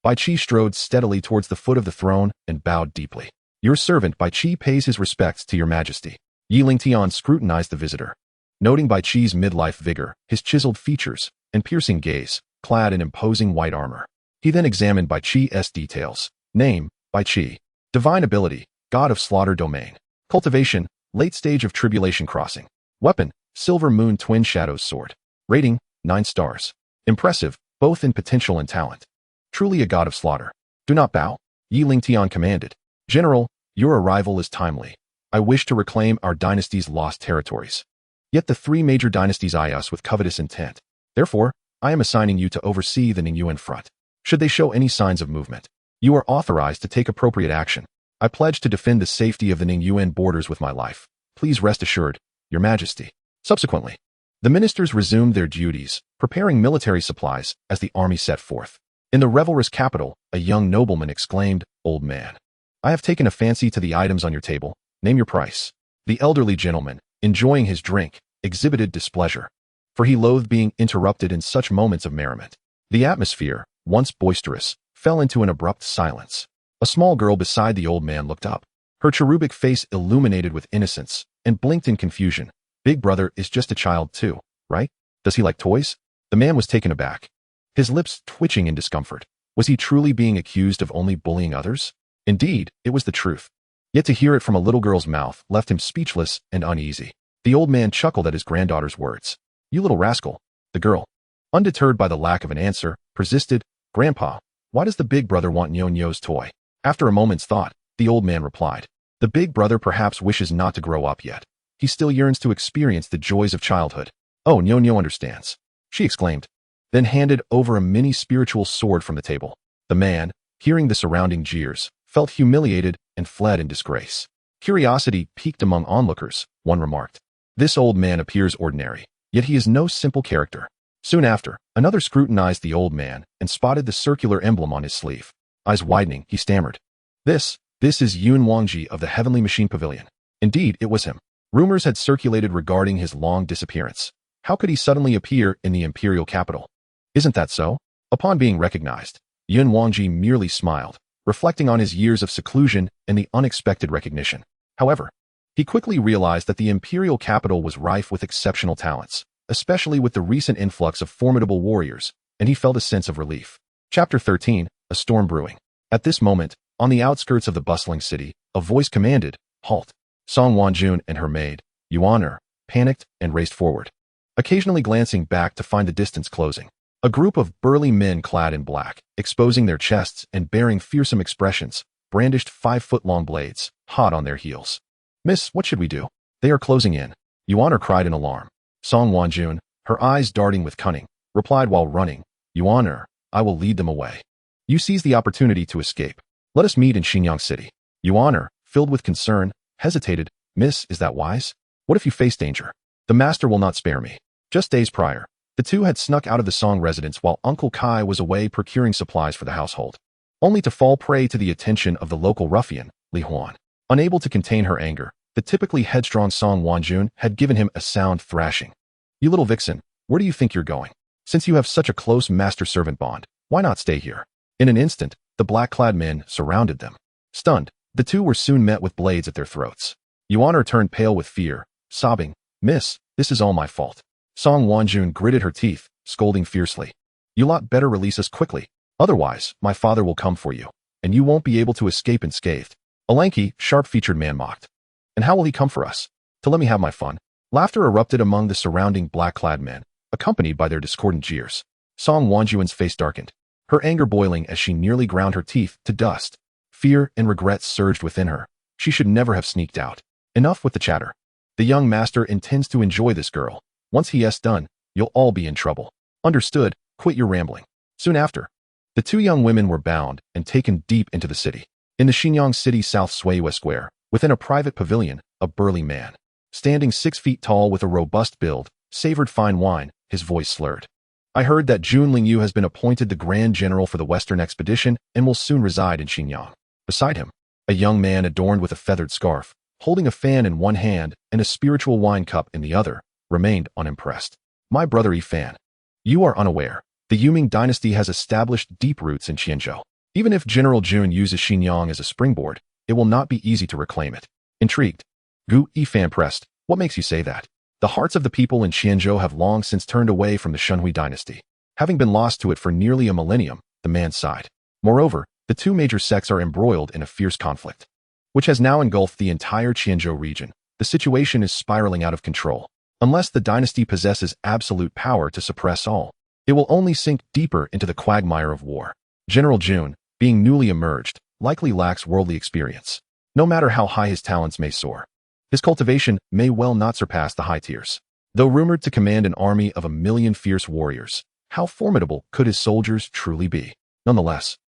Bai Qi strode steadily towards the foot of the throne and bowed deeply. Your servant Bai Qi pays his respects to Your Majesty. Lingtian scrutinized the visitor, noting Bai Qi's midlife vigor, his chiseled features, and piercing gaze, clad in imposing white armor. He then examined Bai Qi's details. Name, Bai Qi. Divine ability, God of Slaughter Domain. Cultivation, late stage of Tribulation Crossing. Weapon, Silver Moon Twin Shadows Sword. Rating, 9 stars. Impressive, both in potential and talent. Truly a god of slaughter. Do not bow, Lingtian commanded. General, your arrival is timely. I wish to reclaim our dynasty's lost territories. Yet the 3 major dynasties eye us with covetous intent. Therefore, I am assigning you to oversee the Ningyuan front. Should they show any signs of movement, You are authorized to take appropriate action. I pledge to defend the safety of the Ningyuan borders with my life. Please rest assured, Your Majesty. Subsequently, the ministers resumed their duties, preparing military supplies as the army set forth. In the revelrous capital, a young nobleman exclaimed, "Old man, I have taken a fancy to the items on your table. Name your price." The elderly gentleman, enjoying his drink, exhibited displeasure, for he loathed being interrupted in such moments of merriment. The atmosphere, once boisterous, fell into an abrupt silence. A small girl beside the old man looked up, her cherubic face illuminated with innocence, and blinked in confusion. "Big brother is just a child too, right? Does he like toys?" The man was taken aback, his lips twitching in discomfort. Was he truly being accused of only bullying others? Indeed, it was the truth. Yet to hear it from a little girl's mouth left him speechless and uneasy. The old man chuckled at his granddaughter's words. "You little rascal." The girl, undeterred by the lack of an answer, persisted, "Grandpa, why does the big brother want Nyo-Nyo's toy?" After a moment's thought, the old man replied, "The big brother perhaps wishes not to grow up yet. He still yearns to experience the joys of childhood." "Oh, Nyo-Nyo understands," she exclaimed, then handed over a mini spiritual sword from the table. The man, hearing the surrounding jeers, felt humiliated and fled in disgrace. Curiosity piqued among onlookers, one remarked. "This old man appears ordinary, yet he is no simple character." Soon after, another scrutinized the old man and spotted the circular emblem on his sleeve. Eyes widening, he stammered, This is Yun Wangji of the Heavenly Machine Pavilion." Indeed, it was him. Rumors had circulated regarding his long disappearance. How could he suddenly appear in the imperial capital? Isn't that so? Upon being recognized, Yun Wangji merely smiled, reflecting on his years of seclusion and the unexpected recognition. However, he quickly realized that the imperial capital was rife with exceptional talents, especially with the recent influx of formidable warriors, and he felt a sense of relief. Chapter 13, A Storm Brewing. At this moment, on the outskirts of the bustling city, a voice commanded, "Halt." Song Wanjun and her maid, Yuan'er, panicked and raced forward, occasionally glancing back to find the distance closing. A group of burly men clad in black, exposing their chests and bearing fearsome expressions, brandished 5-foot-long blades, hot on their heels. "Miss, what should we do? They are closing in." Yuan'er cried in alarm. Song Wanjun, her eyes darting with cunning, replied while running, "Yuan'er, I will lead them away. You seize the opportunity to escape. Let us meet in Xinyang City." Yuan'er, filled with concern, hesitated. "Miss, is that wise? What if you face danger? The master will not spare me." Just days prior, the two had snuck out of the Song residence while Uncle Kai was away procuring supplies for the household, only to fall prey to the attention of the local ruffian, Li Huan. Unable to contain her anger, the typically headstrong Song Wanjun had given him a sound thrashing. "You little vixen, where do you think you're going? Since you have such a close master-servant bond, why not stay here?" In an instant, the black-clad men surrounded them. Stunned, the two were soon met with blades at their throats. Yuan'er turned pale with fear, sobbing, "Miss, this is all my fault." Song Wanjun gritted her teeth, scolding fiercely. "You lot better release us quickly. Otherwise, my father will come for you, and you won't be able to escape unscathed." A lanky, sharp-featured man mocked. "And how will he come for us? To let me have my fun?" Laughter erupted among the surrounding black-clad men, accompanied by their discordant jeers. Song Wanjun's face darkened, her anger boiling as she nearly ground her teeth to dust. Fear and regret surged within her. She should never have sneaked out. Enough with the chatter. The young master intends to enjoy this girl. Once he has done, you'll all be in trouble. Understood, quit your rambling. Soon after, the two young women were bound and taken deep into the city. In the Xinyang City South Suiwa Square, within a private pavilion, a burly man, standing 6 feet tall with a robust build, savored fine wine, his voice slurred. "I heard that Jun Lingyu has been appointed the Grand General for the Western Expedition and will soon reside in Xinyang." Beside him, a young man adorned with a feathered scarf, holding a fan in one hand and a spiritual wine cup in the other, remained unimpressed. "My brother Yifan, you are unaware. The Yuming dynasty has established deep roots in Qianzhou. Even if General Jun uses Xinyang as a springboard, it will not be easy to reclaim it." Intrigued, Gu Yifan pressed, "What makes you say that?" "The hearts of the people in Qianzhou have long since turned away from the Shunhui dynasty, having been lost to it for nearly a millennium," the man sighed. "Moreover, the two major sects are embroiled in a fierce conflict, which has now engulfed the entire Qianzhou region. The situation is spiraling out of control. Unless the dynasty possesses absolute power to suppress all, it will only sink deeper into the quagmire of war. General Jun, being newly emerged, likely lacks worldly experience. No matter how high his talents may soar, his cultivation may well not surpass the high tiers. Though rumored to command an army of 1 million fierce warriors, how formidable could his soldiers truly be? Nonetheless,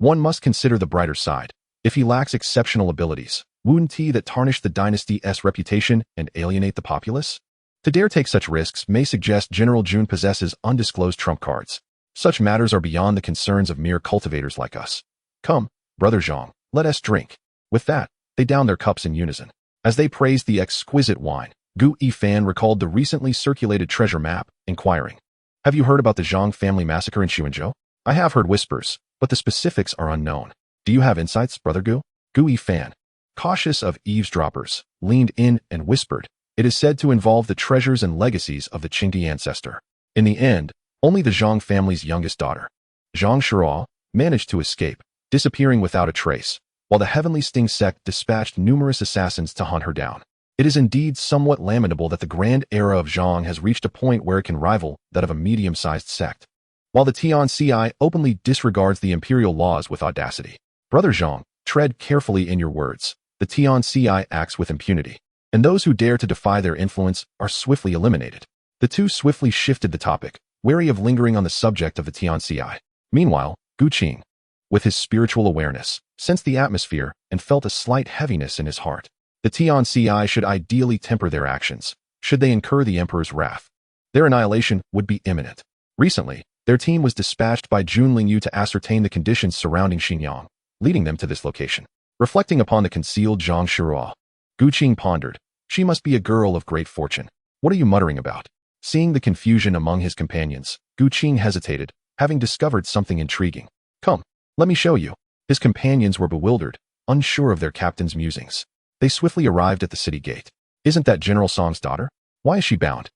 one must consider the brighter side. If he lacks exceptional abilities, wouldn't he that tarnish the dynasty's reputation and alienate the populace? To dare take such risks may suggest General Jun possesses undisclosed trump cards. Such matters are beyond the concerns of mere cultivators like us. Come, Brother Zhang, let us drink. With that, they downed their cups in unison. As they praised the exquisite wine, Gu Yifan recalled the recently circulated treasure map, inquiring, "Have you heard about the Zhang family massacre in Xuanzhou?" "I have heard whispers, but the specifics are unknown. Do you have insights, Brother Gu?" Gu Yifan, cautious of eavesdroppers, leaned in and whispered, "It is said to involve the treasures and legacies of the Qingdi ancestor. In the end, only the Zhang family's youngest daughter, Xianxiaaudiobooks, managed to escape, disappearing without a trace, while the Heavenly Sting sect dispatched numerous assassins to hunt her down. It is indeed somewhat lamentable that the grand era of Zhang has reached a point where it can rival that of a medium-sized sect, while the xianxia openly disregards the imperial laws with audacity. Brother Zhang, tread carefully in your words. The xianxia acts with impunity, and those who dare to defy their influence are swiftly eliminated." The two swiftly shifted the topic, wary of lingering on the subject of the xianxia. Meanwhile, Gu Qing, with his spiritual awareness, sensed the atmosphere and felt a slight heaviness in his heart. The xianxia should ideally temper their actions, should they incur the Emperor's wrath. Their annihilation would be imminent. Recently, their team was dispatched by Jun Lingyu to ascertain the conditions surrounding Xinjiang, leading them to this location. Reflecting upon the concealed Xianxiaaudiobooks, Gu Qing pondered, "She must be a girl of great fortune. What are you muttering about?" Seeing the confusion among his companions, Gu Qing hesitated, having discovered something intriguing. "Come, let me show you." His companions were bewildered, unsure of their captain's musings. They swiftly arrived at the city gate. "Isn't that General Song's daughter? Why is she bound?"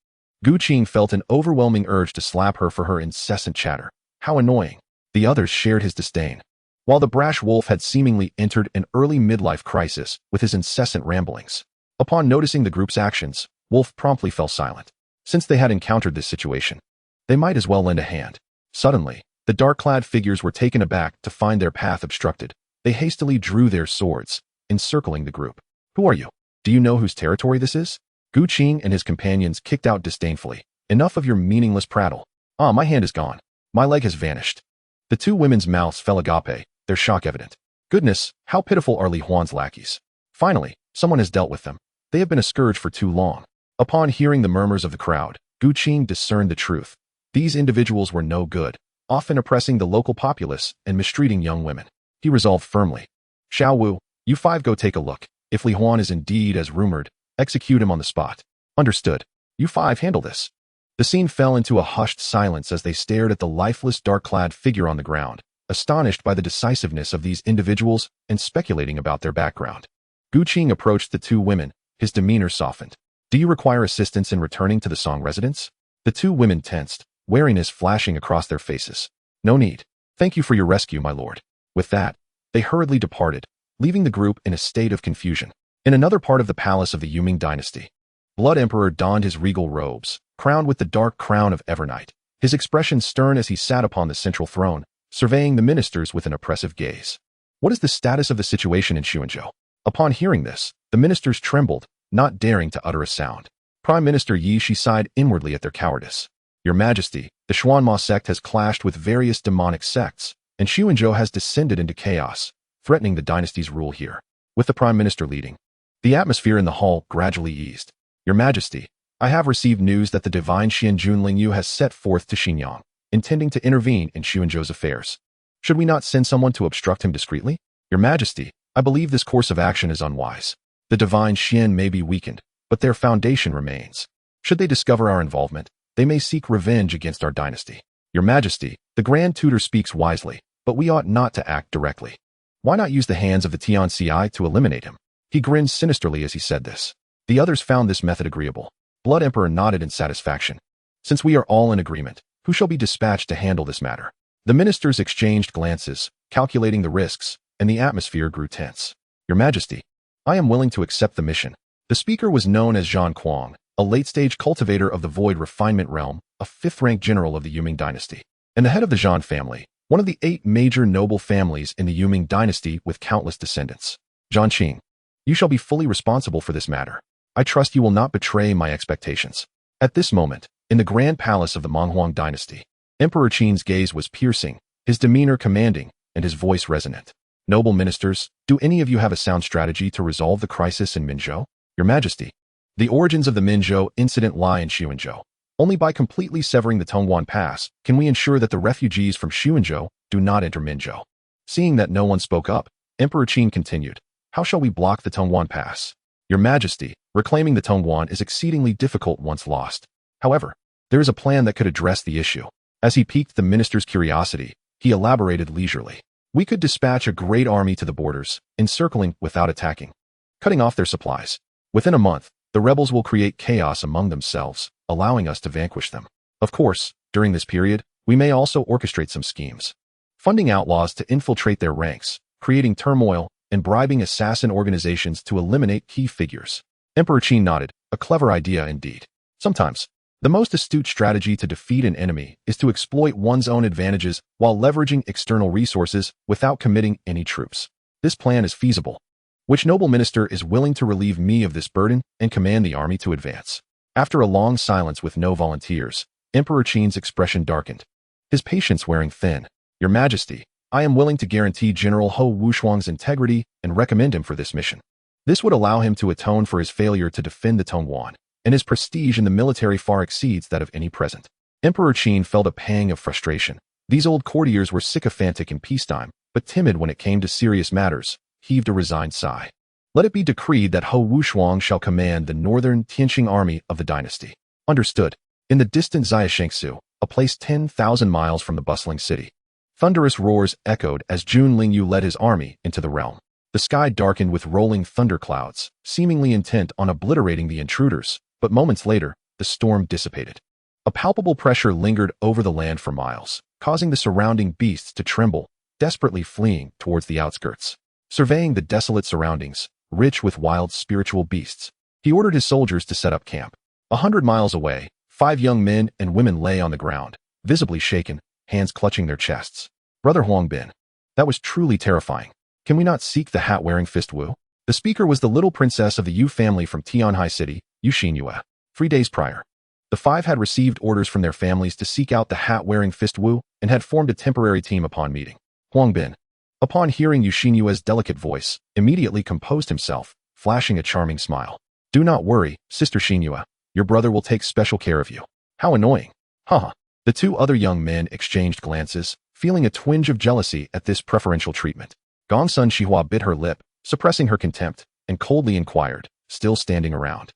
Gu Qing felt an overwhelming urge to slap her for her incessant chatter. How annoying. The others shared his disdain. While the brash wolf had seemingly entered an early midlife crisis with his incessant ramblings. Upon noticing the group's actions, Wolf promptly fell silent. Since they had encountered this situation, they might as well lend a hand. Suddenly, the dark-clad figures were taken aback to find their path obstructed. They hastily drew their swords, encircling the group. "Who are you? Do you know whose territory this is?" Gu Qing and his companions kicked out disdainfully. "Enough of your meaningless prattle. Ah, my hand is gone. My leg has vanished." The two women's mouths fell agape, their shock evident. Goodness, how pitiful are Li Huan's lackeys. Finally, someone has dealt with them. They have been a scourge for too long. Upon hearing the murmurs of the crowd, Gu Qing discerned the truth. These individuals were no good, often oppressing the local populace and mistreating young women. He resolved firmly. "Xiao Wu, you five go take a look. If Li Huan is indeed as rumored, execute him on the spot." "Understood. You five handle this." The scene fell into a hushed silence as they stared at the lifeless dark-clad figure on the ground, astonished by the decisiveness of these individuals and speculating about their background. Gu Qing approached the two women, his demeanor softened. "Do you require assistance in returning to the Song residence?" The two women tensed, wariness flashing across their faces. "No need. Thank you for your rescue, my lord." With that, they hurriedly departed, leaving the group in a state of confusion. In another part of the palace of the Yuming dynasty, Blood Emperor donned his regal robes, crowned with the dark crown of Evernight, his expression stern as he sat upon the central throne, surveying the ministers with an oppressive gaze. "What is the status of the situation in Xuanzhou?" Upon hearing this, the ministers trembled, not daring to utter a sound. Prime Minister Yi Shi sighed inwardly at their cowardice. "Your Majesty, the Xuanma sect has clashed with various demonic sects, and Xuanzhou has descended into chaos, threatening the dynasty's rule here." With the Prime Minister leading, the atmosphere in the hall gradually eased. "Your Majesty, I have received news that the divine Xian Jun Lingyu has set forth to Xinjiang, intending to intervene in Xuanzhou's affairs. Should we not send someone to obstruct him discreetly?" "Your Majesty, I believe this course of action is unwise. The divine Xian may be weakened, but their foundation remains. Should they discover our involvement, they may seek revenge against our dynasty." "Your Majesty, the Grand Tutor speaks wisely, but we ought not to act directly. Why not use the hands of the xianxia to eliminate him?" He grinned sinisterly as he said this. The others found this method agreeable. Blood Emperor nodded in satisfaction. "Since we are all in agreement, who shall be dispatched to handle this matter?" The ministers exchanged glances, calculating the risks, and the atmosphere grew tense. "Your Majesty, I am willing to accept the mission." The speaker was known as Zhan Kuang, a late-stage cultivator of the void refinement realm, a fifth-rank general of the Yuming dynasty, and the head of the Zhan family, one of the 8 major noble families in the Yuming dynasty with countless descendants. "Zhan Qing, you shall be fully responsible for this matter. I trust you will not betray my expectations." At this moment, in the grand palace of the Monghuang dynasty, Emperor Qin's gaze was piercing, his demeanor commanding, and his voice resonant. Noble ministers, do any of you have a sound strategy to resolve the crisis in Minzhou? Your Majesty. The origins of the Minzhou incident lie in Xuanzhou. Only by completely severing the Tongguan Pass can we ensure that the refugees from Xuanzhou do not enter Minzhou. Seeing that no one spoke up, Emperor Qin continued, how shall we block the Tongguan Pass? Your Majesty, reclaiming the Tongguan is exceedingly difficult once lost. However, there is a plan that could address the issue. As he piqued the minister's curiosity, he elaborated leisurely. We could dispatch a great army to the borders, encircling without attacking, cutting off their supplies. Within a month, the rebels will create chaos among themselves, allowing us to vanquish them. Of course, during this period, we may also orchestrate some schemes, funding outlaws to infiltrate their ranks, creating turmoil, and bribing assassin organizations to eliminate key figures. Emperor Qin nodded, a clever idea indeed. Sometimes, the most astute strategy to defeat an enemy is to exploit one's own advantages while leveraging external resources without committing any troops. This plan is feasible. Which noble minister is willing to relieve me of this burden and command the army to advance? After a long silence with no volunteers, Emperor Qin's expression darkened, his patience wearing thin. Your Majesty, I am willing to guarantee General Hou Wushuang's integrity and recommend him for this mission. This would allow him to atone for his failure to defend the Tongguan, and his prestige in the military far exceeds that of any present. Emperor Qin felt a pang of frustration. These old courtiers were sycophantic in peacetime, but timid when it came to serious matters, heaved a resigned sigh. Let it be decreed that Hou Wushuang shall command the northern Tianqing army of the dynasty. Understood. In the distant Xianxiu, a place 10,000 miles from the bustling city, thunderous roars echoed as Jun Lingyu led his army into the realm. The sky darkened with rolling thunderclouds, seemingly intent on obliterating the intruders, but moments later, the storm dissipated. A palpable pressure lingered over the land for miles, causing the surrounding beasts to tremble, desperately fleeing towards the outskirts. Surveying the desolate surroundings, rich with wild spiritual beasts, he ordered his soldiers to set up camp. 100 miles away, 5 young men and women lay on the ground, visibly shaken, hands clutching their chests. Brother Huangbin. That was truly terrifying. Can we not seek the hat-wearing Fist Wu? The speaker was the little princess of the Yu family from Tianhai City, Yuxinyue. 3 days prior, the 5 had received orders from their families to seek out the hat-wearing Fist Wu and had formed a temporary team upon meeting. Huangbin, upon hearing Yuxinyue's delicate voice, immediately composed himself, flashing a charming smile. Do not worry, Sister Xinyue. Your brother will take special care of you. How annoying. Haha. The 2 other young men exchanged glances, feeling a twinge of jealousy at this preferential treatment. Gongsun Shihua bit her lip, suppressing her contempt, and coldly inquired, still standing around,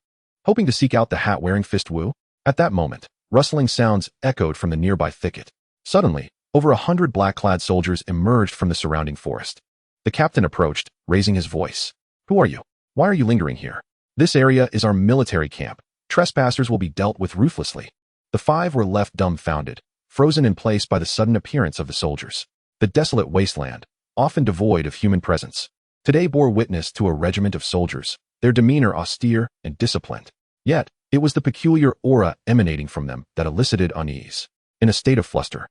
hoping to seek out the hat-wearing Fist Wu? At that moment, rustling sounds echoed from the nearby thicket. Suddenly, over 100 black-clad soldiers emerged from the surrounding forest. The captain approached, raising his voice. Who are you? Why are you lingering here? This area is our military camp. Trespassers will be dealt with ruthlessly. The 5 were left dumbfounded, frozen in place by the sudden appearance of the soldiers. The desolate wasteland, often devoid of human presence, today bore witness to a regiment of soldiers, their demeanor austere and disciplined. Yet, it was the peculiar aura emanating from them that elicited unease. In a state of fluster,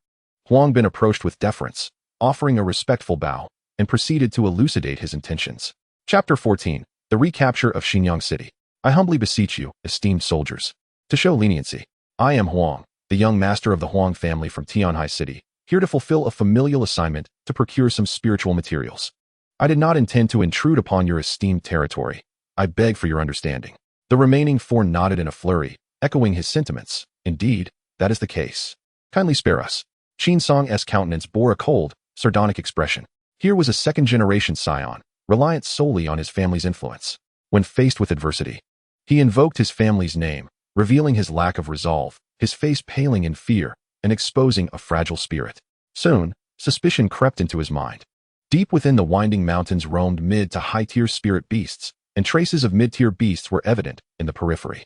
Huangbin approached with deference, offering a respectful bow, and proceeded to elucidate his intentions. Chapter 14. The Recapture of Xinyang City. I humbly beseech you, esteemed soldiers, to show leniency. I am Huang, the young master of the Huang family from Tianhai City, here to fulfill a familial assignment to procure some spiritual materials. I did not intend to intrude upon your esteemed territory. I beg for your understanding. The remaining 4 nodded in a flurry, echoing his sentiments. Indeed, that is the case. Kindly spare us. Qin Song's countenance bore a cold, sardonic expression. Here was a second-generation scion, reliant solely on his family's influence. When faced with adversity, he invoked his family's name, revealing his lack of resolve, his face paling in fear and exposing a fragile spirit. Soon, suspicion crept into his mind. Deep within the winding mountains roamed mid to high-tier spirit beasts, and traces of mid-tier beasts were evident in the periphery.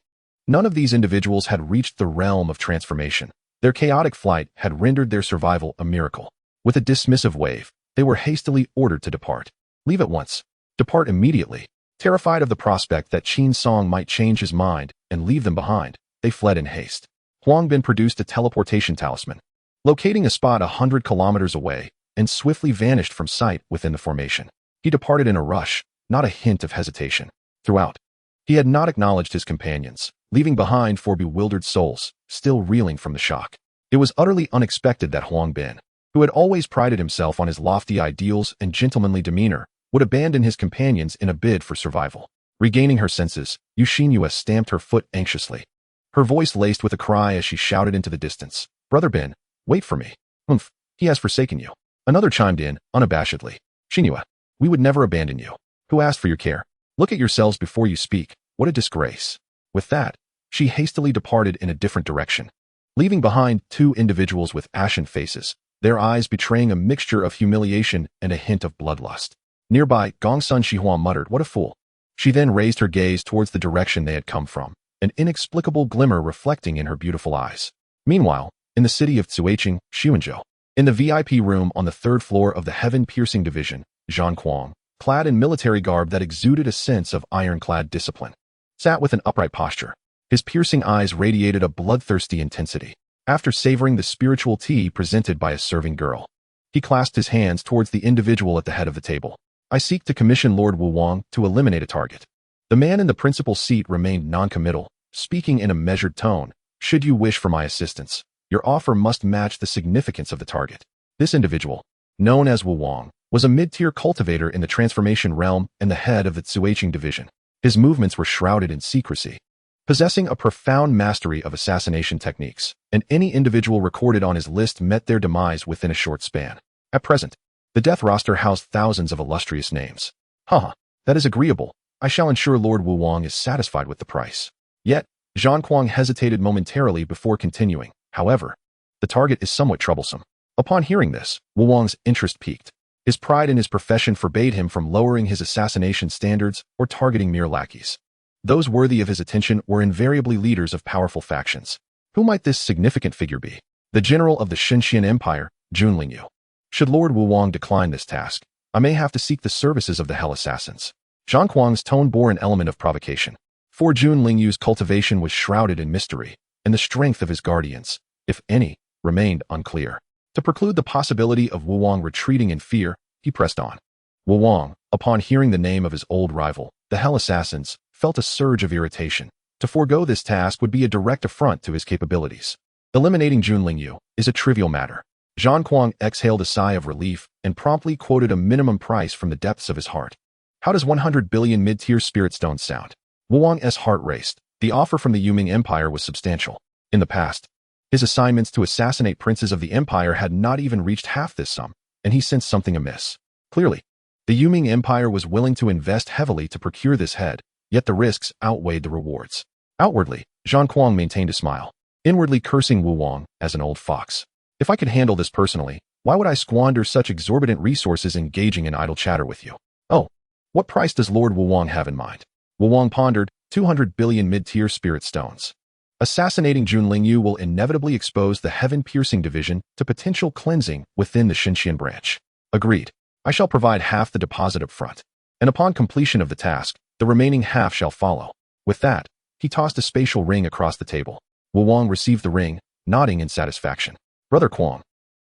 None of these individuals had reached the realm of transformation. Their chaotic flight had rendered their survival a miracle. With a dismissive wave, they were hastily ordered to depart. Leave at once. Depart immediately. Terrified of the prospect that Qin Song might change his mind and leave them behind, they fled in haste. Huangbin produced a teleportation talisman, locating a spot 100 kilometers away, and swiftly vanished from sight within the formation. He departed in a rush, not a hint of hesitation. Throughout, he had not acknowledged his companions, leaving behind 4 bewildered souls, still reeling from the shock. It was utterly unexpected that Huangbin, who had always prided himself on his lofty ideals and gentlemanly demeanor, would abandon his companions in a bid for survival. Regaining her senses, Xianxia stamped her foot anxiously, her voice laced with a cry as she shouted into the distance, "Brother Ben, wait for me." "Humph, he has forsaken you." Another chimed in, unabashedly. "Xianxia, we would never abandon you. Who asked for your care? Look at yourselves before you speak. What a disgrace." With that, she hastily departed in a different direction, leaving behind two individuals with ashen faces, their eyes betraying a mixture of humiliation and a hint of bloodlust. Nearby, Gongsun Shihuan muttered, "What a fool." She then raised her gaze towards the direction they had come from, an inexplicable glimmer reflecting in her beautiful eyes. Meanwhile, in the city of Zuicheng, Xuanzhou, in the VIP room on the third floor of the heaven-piercing division, Zhang Kuang, clad in military garb that exuded a sense of ironclad discipline, sat with an upright posture. His piercing eyes radiated a bloodthirsty intensity. After savoring the spiritual tea presented by a serving girl, he clasped his hands towards the individual at the head of the table. "I seek to commission Lord Wu Wang to eliminate a target." The man in the principal seat remained non-committal, speaking in a measured tone. "Should you wish for my assistance, your offer must match the significance of the target." This individual, known as Wu Wang, was a mid-tier cultivator in the transformation realm and the head of the Zuicheng division. His movements were shrouded in secrecy, possessing a profound mastery of assassination techniques, and any individual recorded on his list met their demise within a short span. At present, the death roster housed thousands of illustrious names. Haha, that is agreeable. I shall ensure Lord Wu Wang is satisfied with the price. Yet, Zhang Kuang hesitated momentarily before continuing. However, the target is somewhat troublesome. Upon hearing this, Wu Wang's interest piqued. His pride in his profession forbade him from lowering his assassination standards or targeting mere lackeys. Those worthy of his attention were invariably leaders of powerful factions. Who might this significant figure be? The general of the Xianxian Empire, Jun Lingyu. Should Lord Wu Wang decline this task, I may have to seek the services of the Hell Assassins. Zhang Kuang's tone bore an element of provocation. For Jun Lingyu's cultivation was shrouded in mystery, and the strength of his guardians, if any, remained unclear. To preclude the possibility of Wu Wang retreating in fear, he pressed on. Wu Wang, upon hearing the name of his old rival, the Hell Assassins, felt a surge of irritation. To forego this task would be a direct affront to his capabilities. Eliminating Jun Lingyu is a trivial matter. Zhang Kuang exhaled a sigh of relief and promptly quoted a minimum price from the depths of his heart. How does 100 billion mid-tier spirit stones sound? Wu Wang's heart raced. The offer from the Yuming Empire was substantial. In the past, his assignments to assassinate princes of the empire had not even reached half this sum, and he sensed something amiss. Clearly, the Yuming Empire was willing to invest heavily to procure this head, yet the risks outweighed the rewards. Outwardly, Zhang Kuang maintained a smile, inwardly cursing Wu Wang as an old fox. If I could handle this personally, why would I squander such exorbitant resources engaging in idle chatter with you? Oh, what price does Lord Wu Wang have in mind? Wu Wang pondered, 200 billion mid-tier spirit stones. Assassinating Jun Lingyu will inevitably expose the heaven-piercing division to potential cleansing within the Xinxian branch. Agreed. I shall provide half the deposit up front, and upon completion of the task, the remaining half shall follow. With that, he tossed a spatial ring across the table. Wu Wang received the ring, nodding in satisfaction. Brother Kuang,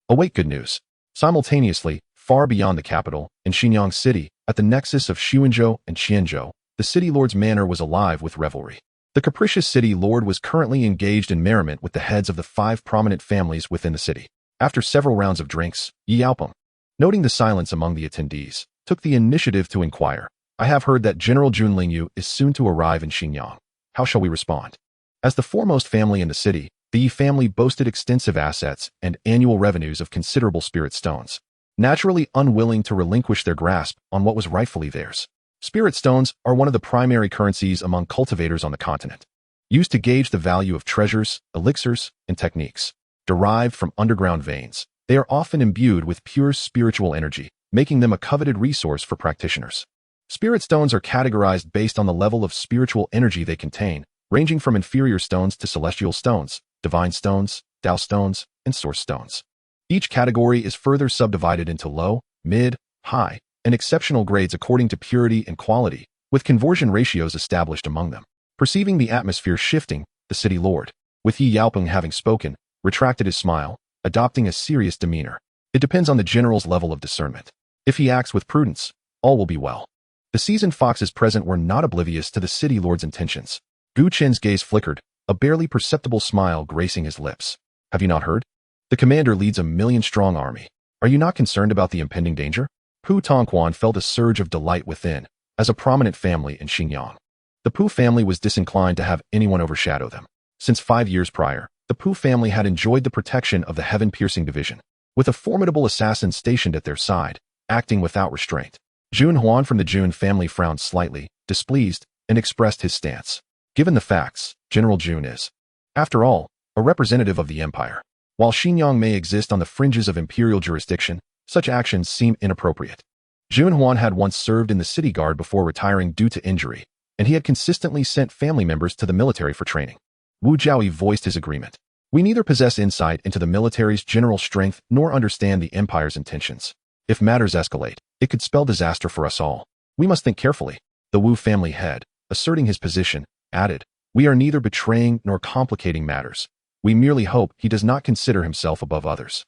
await good news. Simultaneously, far beyond the capital, in Xinyang City, at the nexus of Xuanzhou and Qianzhou, the city lord's manor was alive with revelry. The capricious city lord was currently engaged in merriment with the heads of the 5 prominent families within the city. After several rounds of drinks, Yi Yaopeng, noting the silence among the attendees, took the initiative to inquire. I have heard that General Jun Lingyu is soon to arrive in Xinyang. How shall we respond? As the foremost family in the city, the Yi family boasted extensive assets and annual revenues of considerable spirit stones, naturally unwilling to relinquish their grasp on what was rightfully theirs. Spirit stones are one of the primary currencies among cultivators on the continent, used to gauge the value of treasures, elixirs, and techniques. Derived from underground veins, they are often imbued with pure spiritual energy, making them a coveted resource for practitioners. Spirit stones are categorized based on the level of spiritual energy they contain, ranging from inferior stones to celestial stones, divine stones, Tao stones, and source stones. Each category is further subdivided into low, mid, high, and exceptional grades according to purity and quality, with conversion ratios established among them. Perceiving the atmosphere shifting, the city lord, with Yi Yaopeng having spoken, retracted his smile, adopting a serious demeanor. It depends on the general's level of discernment. If he acts with prudence, all will be well. The seasoned foxes present were not oblivious to the city lord's intentions. Gu Chen's gaze flickered, a barely perceptible smile gracing his lips. Have you not heard? The commander leads a 1,000,000-strong army. Are you not concerned about the impending danger? Pu Tongquan felt a surge of delight within, as a prominent family in Xinjiang. The Pu family was disinclined to have anyone overshadow them. Since 5 years prior, the Pu family had enjoyed the protection of the heaven-piercing division, with a formidable assassin stationed at their side, acting without restraint. Jun Huan from the Jun family frowned slightly, displeased, and expressed his stance. Given the facts, General Jun is, after all, a representative of the empire. While Xinjiang may exist on the fringes of imperial jurisdiction, such actions seem inappropriate. Jun Huan had once served in the city guard before retiring due to injury, and he had consistently sent family members to the military for training. Wu Jiaoyi voiced his agreement. We neither possess insight into the military's general strength nor understand the empire's intentions. If matters escalate, it could spell disaster for us all. We must think carefully. The Wu family head, asserting his position, added, we are neither betraying nor complicating matters. We merely hope he does not consider himself above others.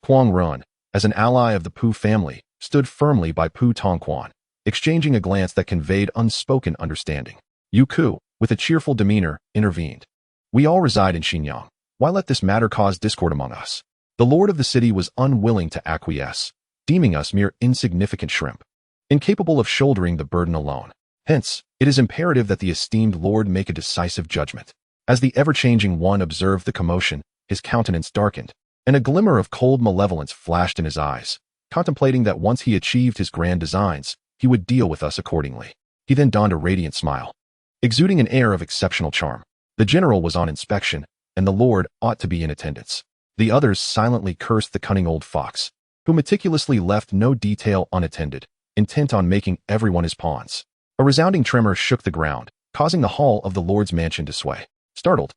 Kuang Run, as an ally of the Pu family, stood firmly by Pu Tongquan, exchanging a glance that conveyed unspoken understanding. Yu Ku, with a cheerful demeanor, intervened. We all reside in Xinjiang. Why let this matter cause discord among us? The lord of the city was unwilling to acquiesce, deeming us mere insignificant shrimp, incapable of shouldering the burden alone. Hence, it is imperative that the esteemed lord make a decisive judgment. As the ever-changing one observed the commotion, his countenance darkened, and a glimmer of cold malevolence flashed in his eyes, contemplating that once he achieved his grand designs, he would deal with us accordingly. He then donned a radiant smile, exuding an air of exceptional charm. The general was on inspection, and the lord ought to be in attendance. The others silently cursed the cunning old fox, who meticulously left no detail unattended, intent on making everyone his pawns. A resounding tremor shook the ground, causing the hall of the lord's mansion to sway. Startled,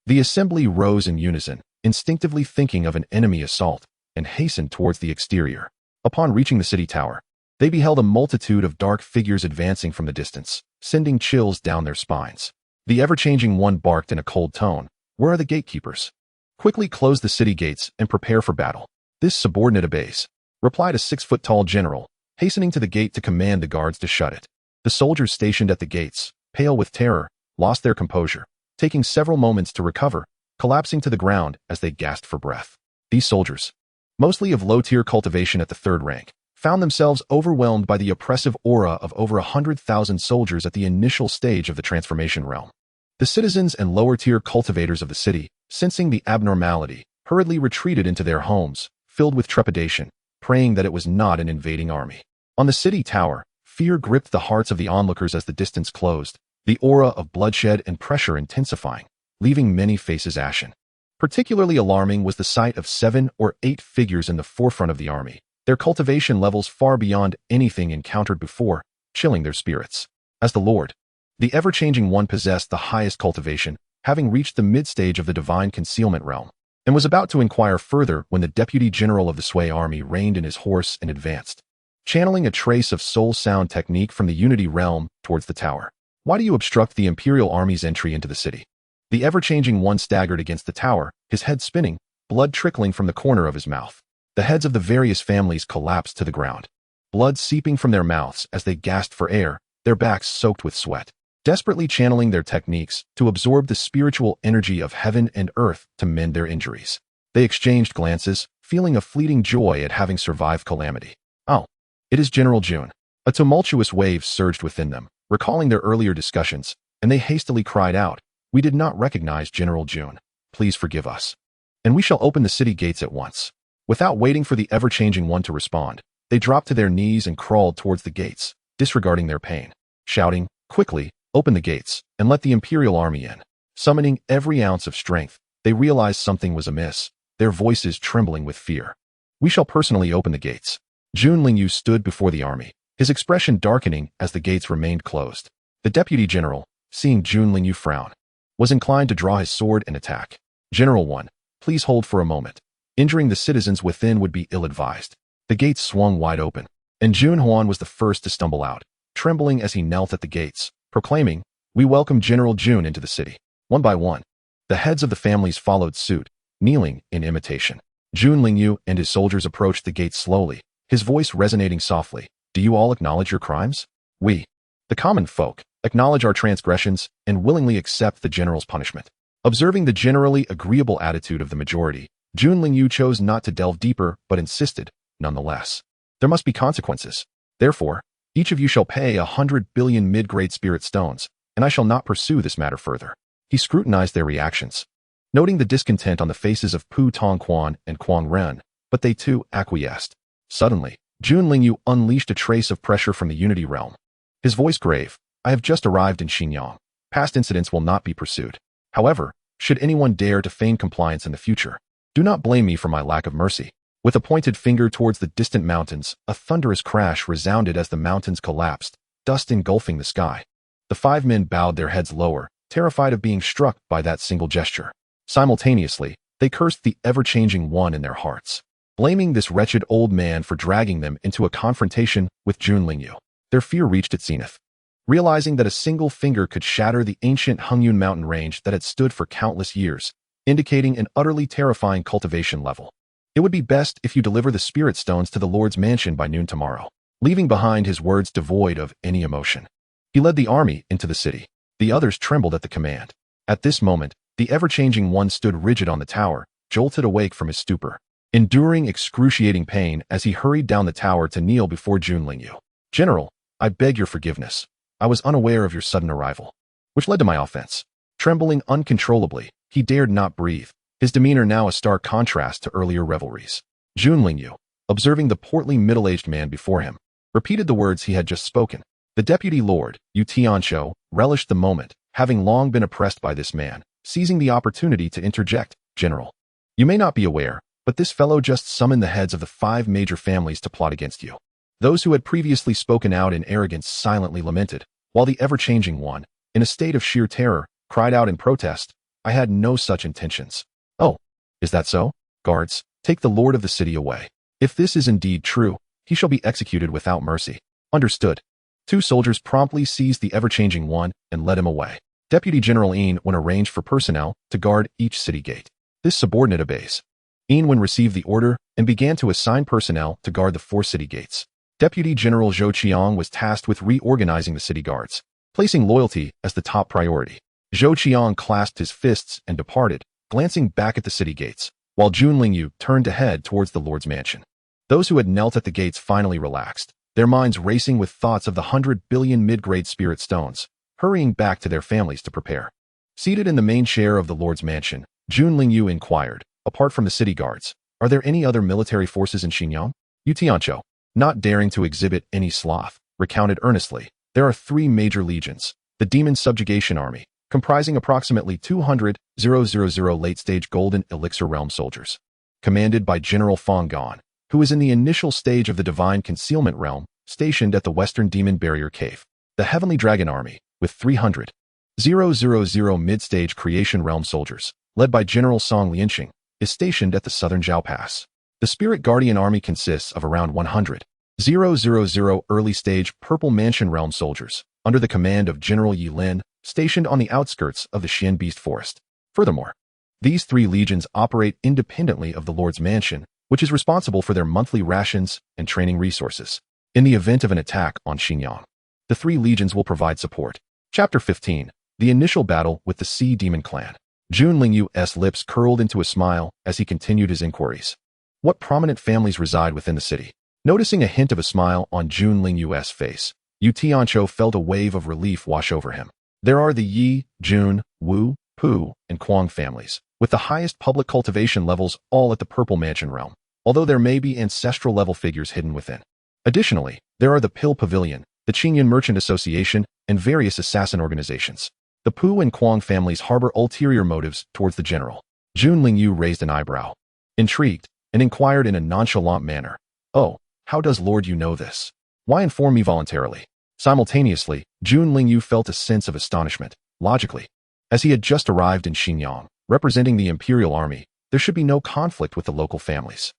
the assembly rose in unison, instinctively thinking of an enemy assault, and hastened towards the exterior. Upon reaching the city tower, they beheld a multitude of dark figures advancing from the distance, sending chills down their spines. The ever-changing one barked in a cold tone, "Where are the gatekeepers? Quickly close the city gates and prepare for battle." "This subordinate obeys," replied a 6-foot-tall general, hastening to the gate to command the guards to shut it. The soldiers stationed at the gates, pale with terror, lost their composure, taking several moments to recover, collapsing to the ground as they gasped for breath. These soldiers, mostly of low-tier cultivation at the 3rd rank, found themselves overwhelmed by the oppressive aura of over 100,000 soldiers at the initial stage of the transformation realm. The citizens and lower-tier cultivators of the city, sensing the abnormality, hurriedly retreated into their homes, filled with trepidation, praying that it was not an invading army. On the city tower, fear gripped the hearts of the onlookers as the distance closed, the aura of bloodshed and pressure intensifying, leaving many faces ashen. Particularly alarming was the sight of 7 or 8 figures in the forefront of the army, their cultivation levels far beyond anything encountered before, chilling their spirits. As the Lord, the ever-changing one possessed the highest cultivation, having reached the mid-stage of the divine concealment realm, and was about to inquire further when the deputy general of the Sui army reined in his horse and advanced, channeling a trace of soul sound technique from the unity realm towards the tower. "Why do you obstruct the imperial army's entry into the city?" The ever-changing one staggered against the tower, his head spinning, blood trickling from the corner of his mouth. The heads of the various families collapsed to the ground, blood seeping from their mouths as they gasped for air, their backs soaked with sweat, desperately channeling their techniques to absorb the spiritual energy of heaven and earth to mend their injuries. They exchanged glances, feeling a fleeting joy at having survived calamity. "Oh, it is General Jun." A tumultuous wave surged within them, recalling their earlier discussions, and they hastily cried out, "We did not recognize General Jun. Please forgive us. And we shall open the city gates at once." Without waiting for the ever-changing one to respond, they dropped to their knees and crawled towards the gates, disregarding their pain, shouting, "Quickly, open the gates, and let the imperial army in." Summoning every ounce of strength, they realized something was amiss, their voices trembling with fear. "We shall personally open the gates." Jun Lingyu stood before the army, his expression darkening as the gates remained closed. The deputy general, seeing Jun Lingyu frown, was inclined to draw his sword and attack. "General 1, please hold for a moment. Injuring the citizens within would be ill-advised." The gates swung wide open, and Jun Huan was the first to stumble out, trembling as he knelt at the gates, proclaiming, "We welcome General Jun into the city." One by one, the heads of the families followed suit, kneeling in imitation. Jun Lingyu and his soldiers approached the gates slowly, his voice resonating softly. "Do you all acknowledge your crimes? We, the common folk, acknowledge our transgressions and willingly accept the general's punishment." Observing the generally agreeable attitude of the majority, Jun Lingyu chose not to delve deeper but insisted, nonetheless. There must be consequences. Therefore, each of you shall pay 100 billion mid-grade spirit stones, and I shall not pursue this matter further. He scrutinized their reactions, noting the discontent on the faces of Pu Tongquan and Quang Ren, but they too acquiesced. Suddenly, Jun Lingyu unleashed a trace of pressure from the Unity realm. His voice grave, I have just arrived in Xinjiang. Past incidents will not be pursued. However, should anyone dare to feign compliance in the future, do not blame me for my lack of mercy. With a pointed finger towards the distant mountains, a thunderous crash resounded as the mountains collapsed, dust engulfing the sky. The 5 men bowed their heads lower, terrified of being struck by that single gesture. Simultaneously, they cursed the ever-changing one in their hearts, blaming this wretched old man for dragging them into a confrontation with Jun Lingyu. Their fear reached its zenith. Realizing that a single finger could shatter the ancient Hengyun mountain range that had stood for countless years, indicating an utterly terrifying cultivation level. It would be best if you deliver the spirit stones to the Lord's mansion by noon tomorrow, leaving behind his words devoid of any emotion. He led the army into the city. The others trembled at the command. At this moment, the ever-changing one stood rigid on the tower, jolted awake from his stupor, enduring excruciating pain as he hurried down the tower to kneel before Jun Lingyu. General, I beg your forgiveness. I was unaware of your sudden arrival, which led to my offense. Trembling uncontrollably, he dared not breathe, his demeanor now a stark contrast to earlier revelries. Jun Lingyu, observing the portly middle-aged man before him, repeated the words he had just spoken. The deputy lord, Yu Tianqiu, relished the moment, having long been oppressed by this man, seizing the opportunity to interject. General, you may not be aware, but this fellow just summoned the heads of the 5 major families to plot against you. Those who had previously spoken out in arrogance silently lamented, while the ever-changing one, in a state of sheer terror, cried out in protest, I had no such intentions. Oh, is that so? Guards, take the lord of the city away. If this is indeed true, he shall be executed without mercy. Understood. 2 soldiers promptly seized the ever-changing one and led him away. Deputy General Yin Wen arranged for personnel to guard each city gate. This subordinate obeys. Yin Wen received the order and began to assign personnel to guard the 4 city gates. Deputy General Zhou Qiang was tasked with reorganizing the city guards, placing loyalty as the top priority. Zhou Qiang clasped his fists and departed, glancing back at the city gates, while Jun Lingyu turned to head towards the Lord's mansion. Those who had knelt at the gates finally relaxed, their minds racing with thoughts of the 100 billion mid-grade spirit stones, hurrying back to their families to prepare. Seated in the main chair of the Lord's mansion, Jun Lingyu inquired, apart from the city guards, are there any other military forces in Xinjiang? Yu Tianqiu, not daring to exhibit any sloth, recounted earnestly, there are 3 major legions, the Demon Subjugation Army, comprising approximately 200,000 late-stage Golden Elixir Realm soldiers, commanded by General Fang Gan, who is in the initial stage of the Divine Concealment Realm, stationed at the Western Demon Barrier Cave. The Heavenly Dragon Army, with 300,000 mid-stage Creation Realm soldiers, led by General Song Lianqing, is stationed at the Southern Zhao Pass. The Spirit Guardian Army consists of around 100,000 early-stage Purple Mansion Realm soldiers, under the command of General Yi Lin, stationed on the outskirts of the Xian Beast Forest. Furthermore, these 3 legions operate independently of the Lord's Mansion, which is responsible for their monthly rations and training resources. In the event of an attack on Xinjiang, the 3 legions will provide support. Chapter 15. The Initial Battle with the Sea Demon Clan. Jun Lingyu's lips curled into a smile as he continued his inquiries. What prominent families reside within the city? Noticing a hint of a smile on Jun Lingyu's face, Yu Tianqiu felt a wave of relief wash over him. There are the Yi, Jun, Wu, Pu, and Quang families, with the highest public cultivation levels all at the Purple Mansion realm, although there may be ancestral-level figures hidden within. Additionally, there are the Pill Pavilion, the Qingyun Merchant Association, and various assassin organizations. The Pu and Quang families harbor ulterior motives towards the general. Jun Lingyu raised an eyebrow, intrigued, and inquired in a nonchalant manner, "Oh, how does Lord Yu know this? Why inform me voluntarily?" Simultaneously, Jun Lingyu felt a sense of astonishment. Logically, as he had just arrived in Xinjiang, representing the Imperial Army, there should be no conflict with the local families.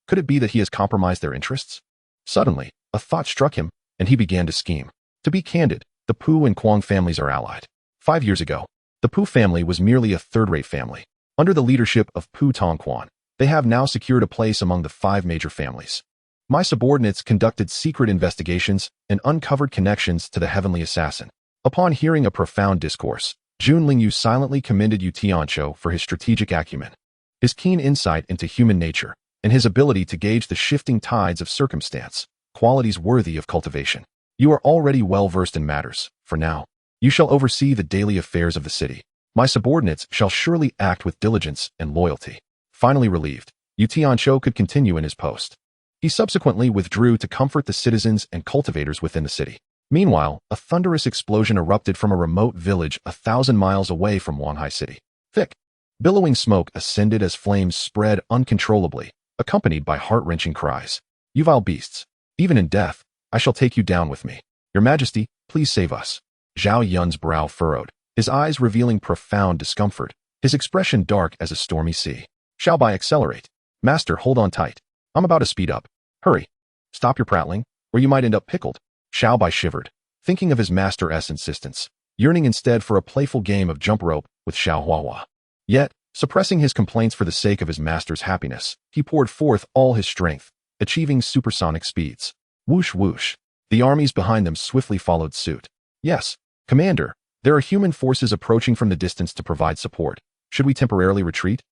Could it be that he has compromised their interests? Suddenly, a thought struck him, and he began to scheme. To be candid, the Pu and Quang families are allied. 5 years ago, the Pu family was merely a third-rate family. Under the leadership of Pu Tongquan, they have now secured a place among the 5 major families. My subordinates conducted secret investigations and uncovered connections to the Heavenly Assassin. Upon hearing a profound discourse, Jun Lingyu silently commended Yu Tianqiu for his strategic acumen. His keen insight into human nature, and his ability to gauge the shifting tides of circumstance, qualities worthy of cultivation. You are already well versed in matters. For now, you shall oversee the daily affairs of the city. My subordinates shall surely act with diligence and loyalty. Finally relieved, Yu Tianqiu could continue in his post. He subsequently withdrew to comfort the citizens and cultivators within the city. Meanwhile, a thunderous explosion erupted from a remote village 1,000 miles away from Wanhai City. Thick, billowing smoke ascended as flames spread uncontrollably, accompanied by heart-wrenching cries. You vile beasts! Even in death, I shall take you down with me. Your Majesty, please save us. Zhao Yun's brow furrowed, his eyes revealing profound discomfort, his expression dark as a stormy sea. Shall I accelerate? Master, hold on tight. I'm about to speed up. Hurry. Stop your prattling, or you might end up pickled. Xiao Bai shivered, thinking of his master's insistence, yearning instead for a playful game of jump rope with Xiao Huahua. Yet, suppressing his complaints for the sake of his master's happiness, he poured forth all his strength, achieving supersonic speeds. Whoosh whoosh. The armies behind them swiftly followed suit. Yes, Commander, there are human forces approaching from the distance to provide support. Should we temporarily retreat?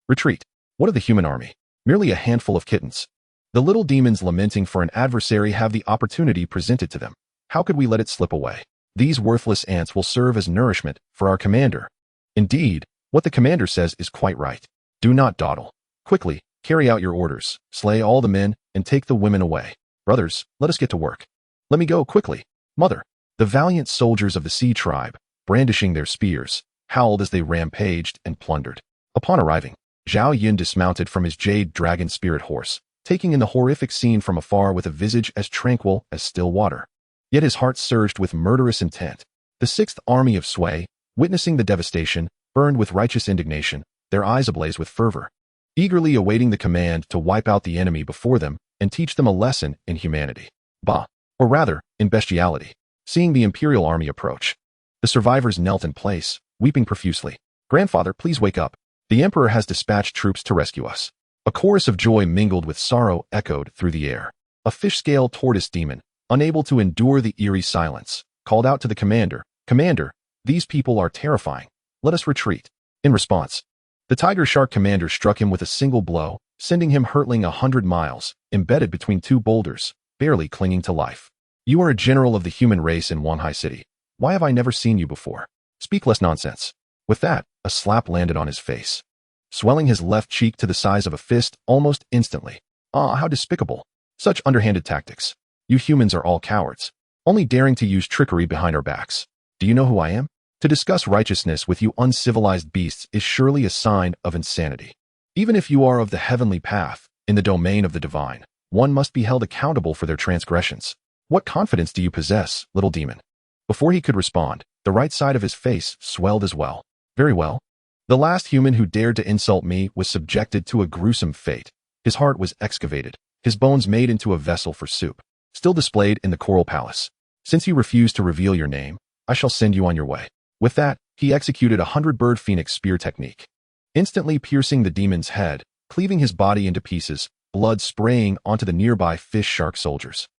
Retreat. What of the human army? Merely a handful of kittens. The little demons lamenting for an adversary have the opportunity presented to them. How could we let it slip away? These worthless ants will serve as nourishment for our commander. Indeed, what the commander says is quite right. Do not dawdle. Quickly, carry out your orders, slay all the men, and take the women away. Brothers, let us get to work. Let me go quickly. Mother. The valiant soldiers of the Sea tribe, brandishing their spears, howled as they rampaged and plundered. Upon arriving, Zhao Yun dismounted from his jade dragon spirit horse, taking in the horrific scene from afar with a visage as tranquil as still water. Yet his heart surged with murderous intent. The Sixth Army of Sui, witnessing the devastation, burned with righteous indignation, their eyes ablaze with fervor, eagerly awaiting the command to wipe out the enemy before them and teach them a lesson in humanity. Or rather, in bestiality. Seeing the Imperial army approach, the survivors knelt in place, weeping profusely. Grandfather, please wake up. The Emperor has dispatched troops to rescue us. A chorus of joy mingled with sorrow echoed through the air. A fish-scale tortoise demon, unable to endure the eerie silence, called out to the commander, Commander, these people are terrifying. Let us retreat. In response, the tiger shark commander struck him with a single blow, sending him hurtling 100 miles, embedded between two boulders, barely clinging to life. You are a general of the human race in Wanhai City. Why have I never seen you before? Speak less nonsense. With that, a slap landed on his face, swelling his left cheek to the size of a fist almost instantly. How despicable. Such underhanded tactics. You humans are all cowards, only daring to use trickery behind our backs. Do you know who I am? To discuss righteousness with you uncivilized beasts is surely a sign of insanity. Even if you are of the heavenly path, in the domain of the divine, one must be held accountable for their transgressions. What confidence do you possess, little demon? Before he could respond, the right side of his face swelled as well. Very well. The last human who dared to insult me was subjected to a gruesome fate. His heart was excavated, his bones made into a vessel for soup, still displayed in the Coral Palace. Since you refuse to reveal your name, I shall send you on your way. With that, he executed a 100-bird phoenix spear technique, instantly piercing the demon's head, cleaving his body into pieces, blood spraying onto the nearby fish shark soldiers.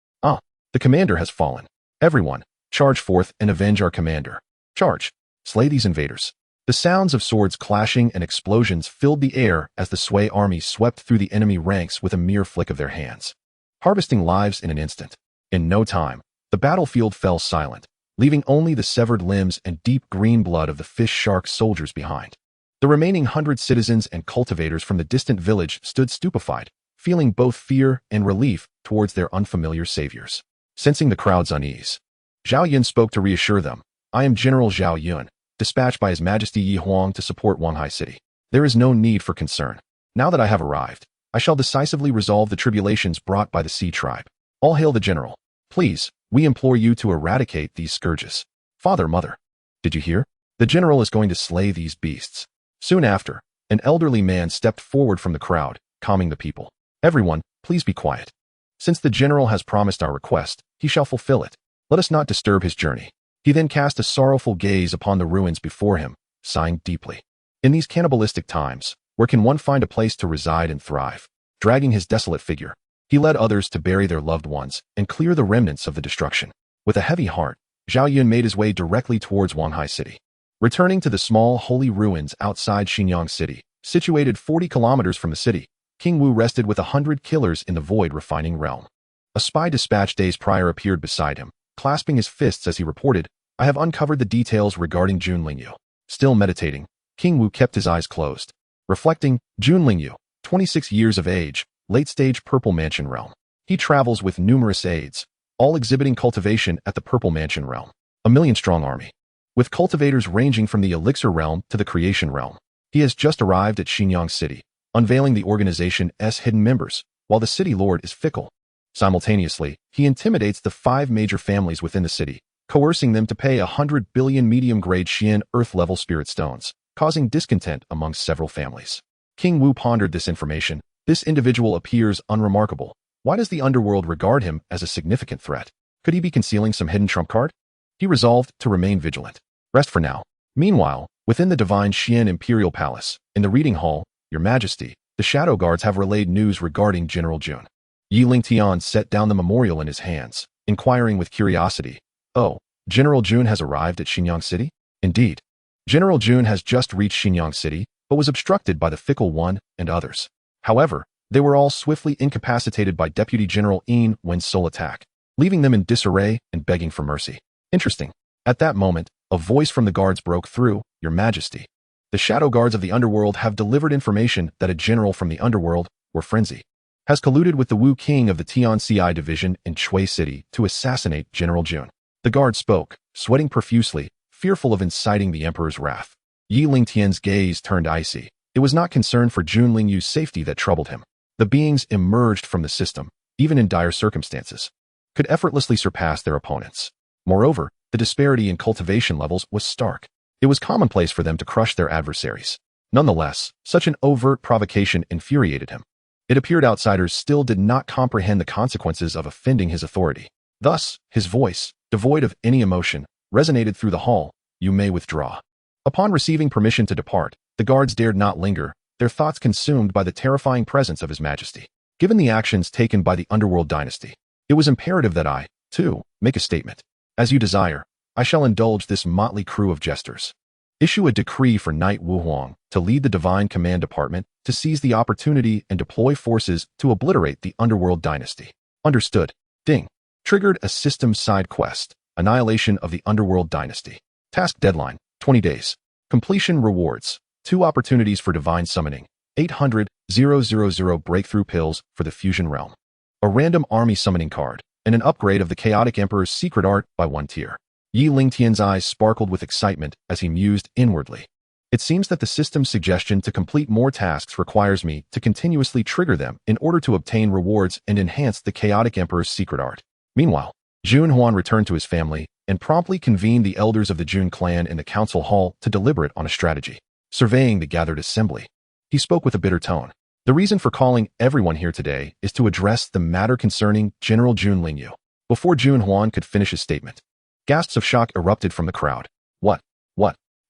The commander has fallen. Everyone, charge forth and avenge our commander. Charge. Slay these invaders. The sounds of swords clashing and explosions filled the air as the Sui army swept through the enemy ranks with a mere flick of their hands, harvesting lives in an instant. In no time, the battlefield fell silent, leaving only the severed limbs and deep green blood of the fish shark soldiers behind. The remaining 100 citizens and cultivators from the distant village stood stupefied, feeling both fear and relief towards their unfamiliar saviors. Sensing the crowd's unease, Zhao Yun spoke to reassure them. I am General Zhao Yun, dispatched by His Majesty Yi Huang to support Wanhai City. There is no need for concern. Now that I have arrived, I shall decisively resolve the tribulations brought by the Sea tribe. All hail the general. Please, we implore you to eradicate these scourges. Father, mother, did you hear? The general is going to slay these beasts. Soon after, an elderly man stepped forward from the crowd, calming the people. Everyone, please be quiet. Since the general has promised our request, he shall fulfill it. Let us not disturb his journey. He then cast a sorrowful gaze upon the ruins before him, sighing deeply. In these cannibalistic times, where can one find a place to reside and thrive? Dragging his desolate figure, he led others to bury their loved ones and clear the remnants of the destruction. With a heavy heart, Zhao Yun made his way directly towards Wanhai City. Returning to the small holy ruins outside Xinyang City, situated 40 kilometers from the city, King Wu rested with 100 killers in the void refining realm. A spy dispatched days prior appeared beside him, clasping his fists as he reported, "I have uncovered the details regarding Jun Lingyu." Still meditating, King Wu kept his eyes closed. Reflecting, Jun Lingyu, 26 years of age, late-stage Purple Mansion realm. He travels with numerous aides, all exhibiting cultivation at the Purple Mansion realm. A million-strong army, with cultivators ranging from the Elixir realm to the Creation realm. He has just arrived at Xinyang City, unveiling the organization's hidden members, while the city lord is fickle. Simultaneously, he intimidates the 5 major families within the city, coercing them to pay 100 billion medium-grade Xian Earth-level spirit stones, causing discontent among several families. King Wu pondered this information. This individual appears unremarkable. Why does the underworld regard him as a significant threat? Could he be concealing some hidden trump card? He resolved to remain vigilant. Rest for now. Meanwhile, within the divine Xian Imperial Palace, in the reading hall, Your Majesty, the Shadow Guards have relayed news regarding General Jun. Lingtian set down the memorial in his hands, inquiring with curiosity, "Oh, General Jun has arrived at Xinyang City?" "Indeed. General Jun has just reached Xinyang City, but was obstructed by the Fickle One and others. However, they were all swiftly incapacitated by Deputy General Yin Wen's sole attack, leaving them in disarray and begging for mercy." Interesting. At that moment, a voice from the guards broke through, "Your Majesty, the Shadow Guards of the Underworld have delivered information that a general from the Underworld, or Frenzy, has colluded with the Wu King of the Tianxia division in Chui City to assassinate General Jun." The guard spoke, sweating profusely, fearful of inciting the Emperor's wrath. Lingtian's gaze turned icy. It was not concern for Jun Lingyu's safety that troubled him. The beings emerged from the system, even in dire circumstances, could effortlessly surpass their opponents. Moreover, the disparity in cultivation levels was stark. It was commonplace for them to crush their adversaries. Nonetheless, such an overt provocation infuriated him. It appeared outsiders still did not comprehend the consequences of offending his authority. Thus, his voice, devoid of any emotion, resonated through the hall, "You may withdraw." Upon receiving permission to depart, the guards dared not linger, their thoughts consumed by the terrifying presence of His Majesty. Given the actions taken by the Underworld Dynasty, it was imperative that I, too, make a statement. As you desire, I shall indulge this motley crew of jesters. Issue a decree for Knight Wu Huang to lead the Divine Command Department to seize the opportunity and deploy forces to obliterate the Underworld Dynasty. Understood. Ding. Triggered a system side quest. Annihilation of the Underworld Dynasty. Task deadline, 20 days. Completion rewards. 2 opportunities for divine summoning. 800,000 breakthrough pills for the fusion realm. A random army summoning card, and an upgrade of the Chaotic Emperor's secret art by 1 tier. Lingtian's eyes sparkled with excitement as he mused inwardly. It seems that the system's suggestion to complete more tasks requires me to continuously trigger them in order to obtain rewards and enhance the Chaotic Emperor's secret art. Meanwhile, Jun Huan returned to his family and promptly convened the elders of the Jun clan in the council hall to deliberate on a strategy. Surveying the gathered assembly, he spoke with a bitter tone. "The reason for calling everyone here today is to address the matter concerning General Jun Lingyu." Before Jun Huan could finish his statement, gasps of shock erupted from the crowd. What?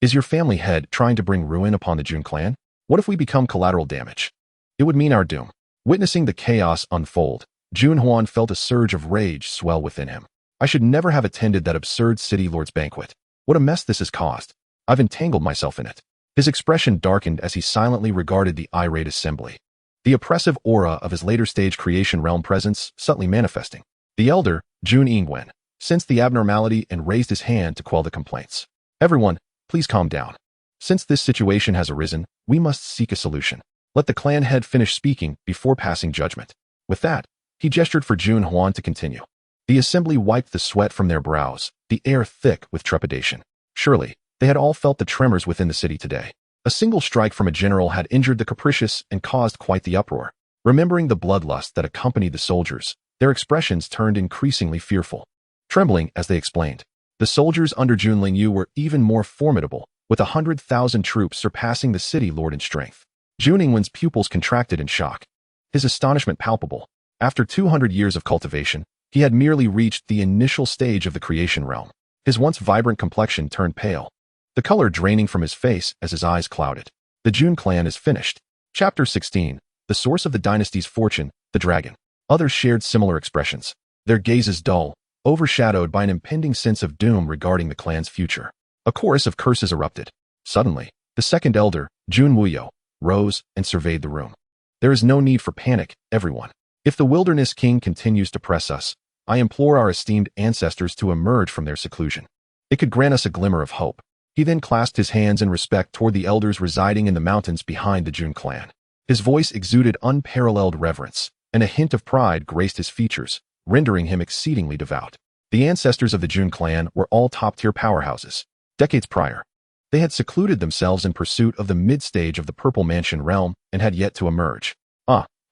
Is your family head trying to bring ruin upon the Jun clan? What if we become collateral damage? It would mean our doom." Witnessing the chaos unfold, Jun Huan felt a surge of rage swell within him. "I should never have attended that absurd city lord's banquet. What a mess this has caused. I've entangled myself in it." His expression darkened as he silently regarded the irate assembly, the oppressive aura of his later-stage creation realm presence subtly manifesting. The elder, Jun Yingwen, sensed the abnormality and raised his hand to quell the complaints. "Everyone, please calm down. Since this situation has arisen, we must seek a solution. Let the clan head finish speaking before passing judgment." With that, he gestured for Jun Huan to continue. The assembly wiped the sweat from their brows, the air thick with trepidation. Surely, they had all felt the tremors within the city today. A single strike from a general had injured the capricious and caused quite the uproar. Remembering the bloodlust that accompanied the soldiers, their expressions turned increasingly fearful. Trembling as they explained, the soldiers under Jun Lingyu were even more formidable, with 100,000 troops surpassing the city lord in strength. Jun Yingwen's pupils contracted in shock, his astonishment palpable. After 200 years of cultivation, he had merely reached the initial stage of the creation realm. His once vibrant complexion turned pale, the color draining from his face as his eyes clouded. The Jun clan is finished. Chapter 16. The source of the dynasty's fortune, the dragon. Others shared similar expressions, their gazes dull, overshadowed by an impending sense of doom regarding the clan's future. A chorus of curses erupted. Suddenly, the second elder, Jun Wuyo, rose and surveyed the room. There is no need for panic, everyone. If the Wilderness King continues to press us, I implore our esteemed ancestors to emerge from their seclusion. It could grant us a glimmer of hope. He then clasped his hands in respect toward the elders residing in the mountains behind the Jun clan. His voice exuded unparalleled reverence, and a hint of pride graced his features, rendering him exceedingly devout. The ancestors of the Jun clan were all top-tier powerhouses. Decades prior, they had secluded themselves in pursuit of the mid-stage of the Purple Mansion realm and had yet to emerge.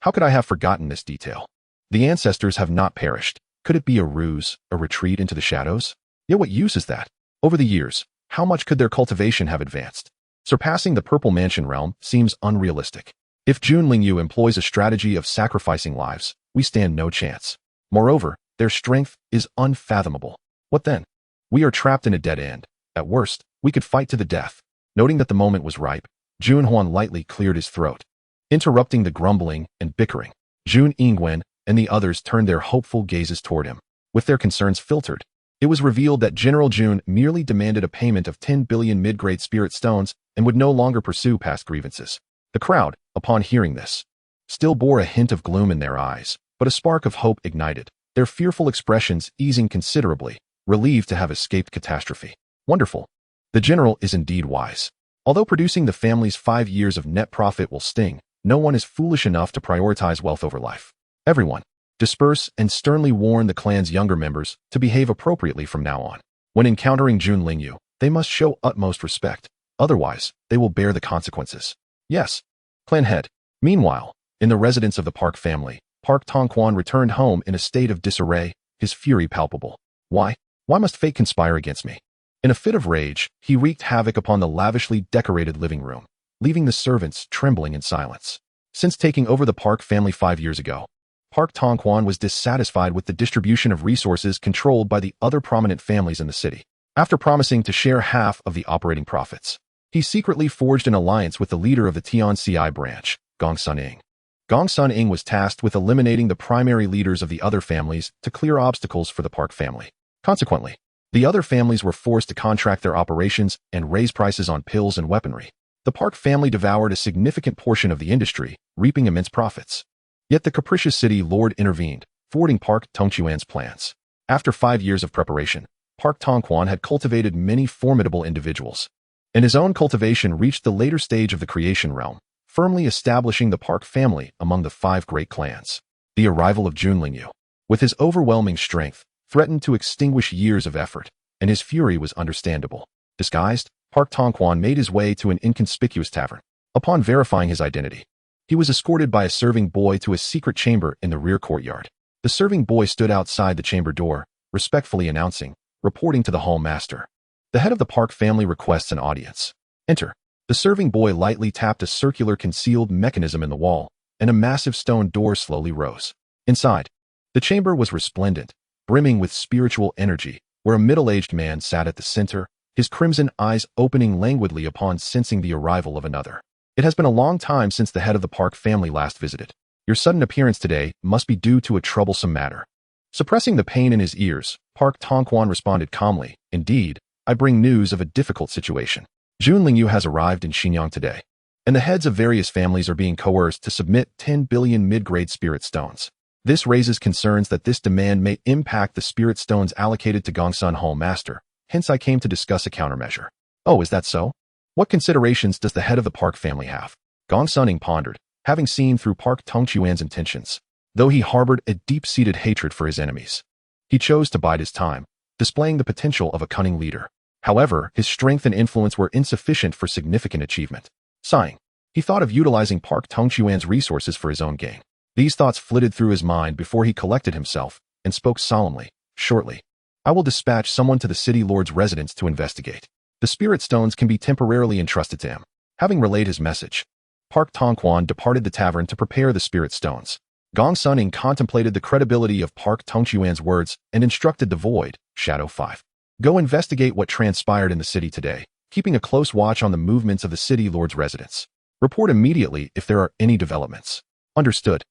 How could I have forgotten this detail? The ancestors have not perished. Could it be a ruse, a retreat into the shadows? Yet what use is that? Over the years, how much could their cultivation have advanced? Surpassing the Purple Mansion realm seems unrealistic. If Jun Lingyu employs a strategy of sacrificing lives, we stand no chance. Moreover, their strength is unfathomable. What then? We are trapped in a dead end. At worst, we could fight to the death. Noting that the moment was ripe, Jun Huan lightly cleared his throat. Interrupting the grumbling and bickering, Jun Yingwen and the others turned their hopeful gazes toward him. With their concerns filtered, it was revealed that General Jun merely demanded a payment of 10 billion mid-grade spirit stones and would no longer pursue past grievances. The crowd, upon hearing this, still bore a hint of gloom in their eyes, but a spark of hope ignited, their fearful expressions easing considerably, relieved to have escaped catastrophe. Wonderful. The general is indeed wise. Although producing the family's 5 years of net profit will sting, no one is foolish enough to prioritize wealth over life. Everyone, disperse and sternly warn the clan's younger members to behave appropriately from now on. When encountering Jun Lingyu, they must show utmost respect. Otherwise, they will bear the consequences. Yes. Clan head. Meanwhile, in the residence of the Park family, Park Tongquan returned home in a state of disarray, his fury palpable. Why? Why must fate conspire against me? In a fit of rage, he wreaked havoc upon the lavishly decorated living room, leaving the servants trembling in silence. Since taking over the Park family 5 years ago, Park Tongquan was dissatisfied with the distribution of resources controlled by the other prominent families in the city. After promising to share half of the operating profits, he secretly forged an alliance with the leader of the Xianxia branch, Gong Sun-ing. Gong Sun-ing was tasked with eliminating the primary leaders of the other families to clear obstacles for the Park family. Consequently, the other families were forced to contract their operations and raise prices on pills and weaponry. The Park family devoured a significant portion of the industry, reaping immense profits. Yet the capricious city lord intervened, thwarting Park Tongquan's plans. After 5 years of preparation, Park Tongquan had cultivated many formidable individuals, and his own cultivation reached the later stage of the creation realm, firmly establishing the Park family among the 5 great clans. The arrival of Jun Lingyu, with his overwhelming strength, threatened to extinguish years of effort, and his fury was understandable. Disguised, Park Tongquan made his way to an inconspicuous tavern. Upon verifying his identity, he was escorted by a serving boy to a secret chamber in the rear courtyard. The serving boy stood outside the chamber door, respectfully announcing, reporting to the hall master. The head of the Park family requests an audience. Enter. The serving boy lightly tapped a circular concealed mechanism in the wall, and a massive stone door slowly rose. Inside, the chamber was resplendent, brimming with spiritual energy, where a middle-aged man sat at the center, his crimson eyes opening languidly upon sensing the arrival of another. It has been a long time since the head of the Park family last visited. Your sudden appearance today must be due to a troublesome matter. Suppressing the pain in his ears, Park Tongquan responded calmly, Indeed, I bring news of a difficult situation. Jun Lingyu has arrived in Xinjiang today, and the heads of various families are being coerced to submit 10 billion mid-grade spirit stones. This raises concerns that this demand may impact the spirit stones allocated to Gongsun Hall Master. Hence I came to discuss a countermeasure. Oh, is that so? What considerations does the head of the Park family have? Gong Sun-ing pondered, having seen through Park Tongquan's intentions, though he harbored a deep-seated hatred for his enemies. He chose to bide his time, displaying the potential of a cunning leader. However, his strength and influence were insufficient for significant achievement. Sighing, he thought of utilizing Park Tongquan's resources for his own gain. These thoughts flitted through his mind before he collected himself and spoke solemnly, Shortly, I will dispatch someone to the city lord's residence to investigate. The spirit stones can be temporarily entrusted to him. Having relayed his message, Park Tongquan departed the tavern to prepare the spirit stones. Gong Sun-ing contemplated the credibility of Park Tongquan's words and instructed the Void, Shadow 5. Go investigate what transpired in the city today, keeping a close watch on the movements of the city lord's residence. Report immediately if there are any developments. Understood.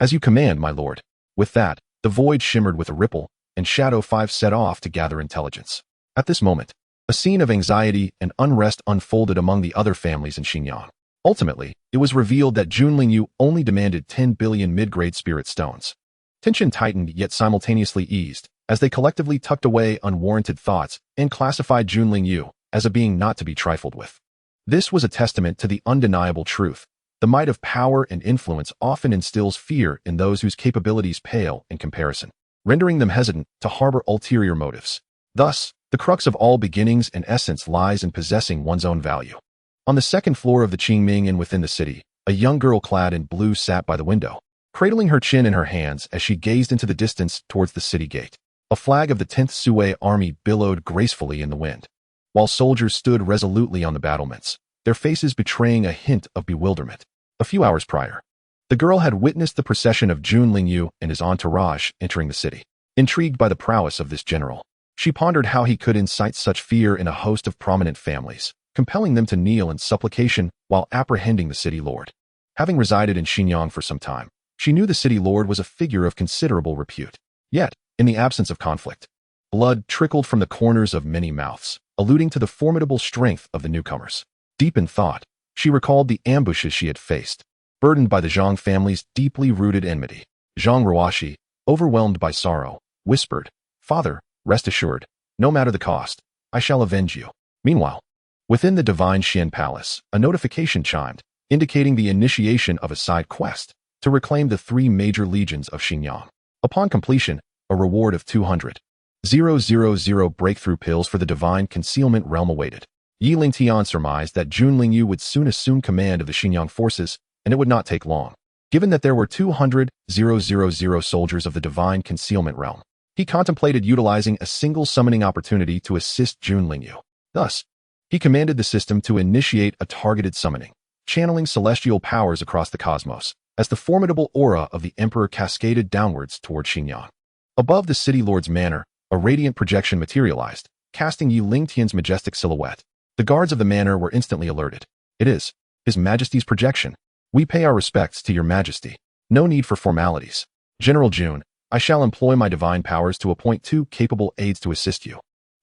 As you command, my lord. With that, the Void shimmered with a ripple, and Shadow 5 set off to gather intelligence. At this moment, a scene of anxiety and unrest unfolded among the other families in Xinjiang. Ultimately, it was revealed that Junlingyu only demanded 10 billion mid-grade spirit stones. Tension tightened yet simultaneously eased, as they collectively tucked away unwarranted thoughts and classified Junlingyu as a being not to be trifled with. This was a testament to the undeniable truth. The might of power and influence often instills fear in those whose capabilities pale in comparison, rendering them hesitant to harbor ulterior motives. Thus, the crux of all beginnings and essence lies in possessing one's own value. On the second floor of the Qingming Inn within the city, a young girl clad in blue sat by the window, cradling her chin in her hands as she gazed into the distance towards the city gate. A flag of the 10th Sui army billowed gracefully in the wind, while soldiers stood resolutely on the battlements, their faces betraying a hint of bewilderment. A few hours prior, the girl had witnessed the procession of Junlingyu and his entourage entering the city. Intrigued by the prowess of this general, she pondered how he could incite such fear in a host of prominent families, compelling them to kneel in supplication while apprehending the city lord. Having resided in Xinjiang for some time, she knew the city lord was a figure of considerable repute. Yet, in the absence of conflict, blood trickled from the corners of many mouths, alluding to the formidable strength of the newcomers. Deep in thought, she recalled the ambushes she had faced, burdened by the Zhang family's deeply rooted enmity. Zhang Ruoshi, overwhelmed by sorrow, whispered, "Father, rest assured, no matter the cost, I shall avenge you." Meanwhile, within the Divine Xian Palace, a notification chimed, indicating the initiation of a side quest to reclaim the 3 major legions of Xinjiang. Upon completion, a reward of 200,000 breakthrough pills for the Divine Concealment Realm awaited. Lingtian surmised that Junlingyu would soon assume command of the Xinjiang forces, and it would not take long. Given that there were 200,000 soldiers of the Divine Concealment Realm, he contemplated utilizing a single summoning opportunity to assist Junlingyu. Thus, he commanded the system to initiate a targeted summoning, channeling celestial powers across the cosmos, as the formidable aura of the Emperor cascaded downwards toward Xinjiang. Above the city lord's manor, a radiant projection materialized, casting Lingtian's majestic silhouette. The guards of the manor were instantly alerted. "It is His Majesty's projection. We pay our respects to your Majesty. No need for formalities. General June, I shall employ my divine powers to appoint 2 capable aides to assist you.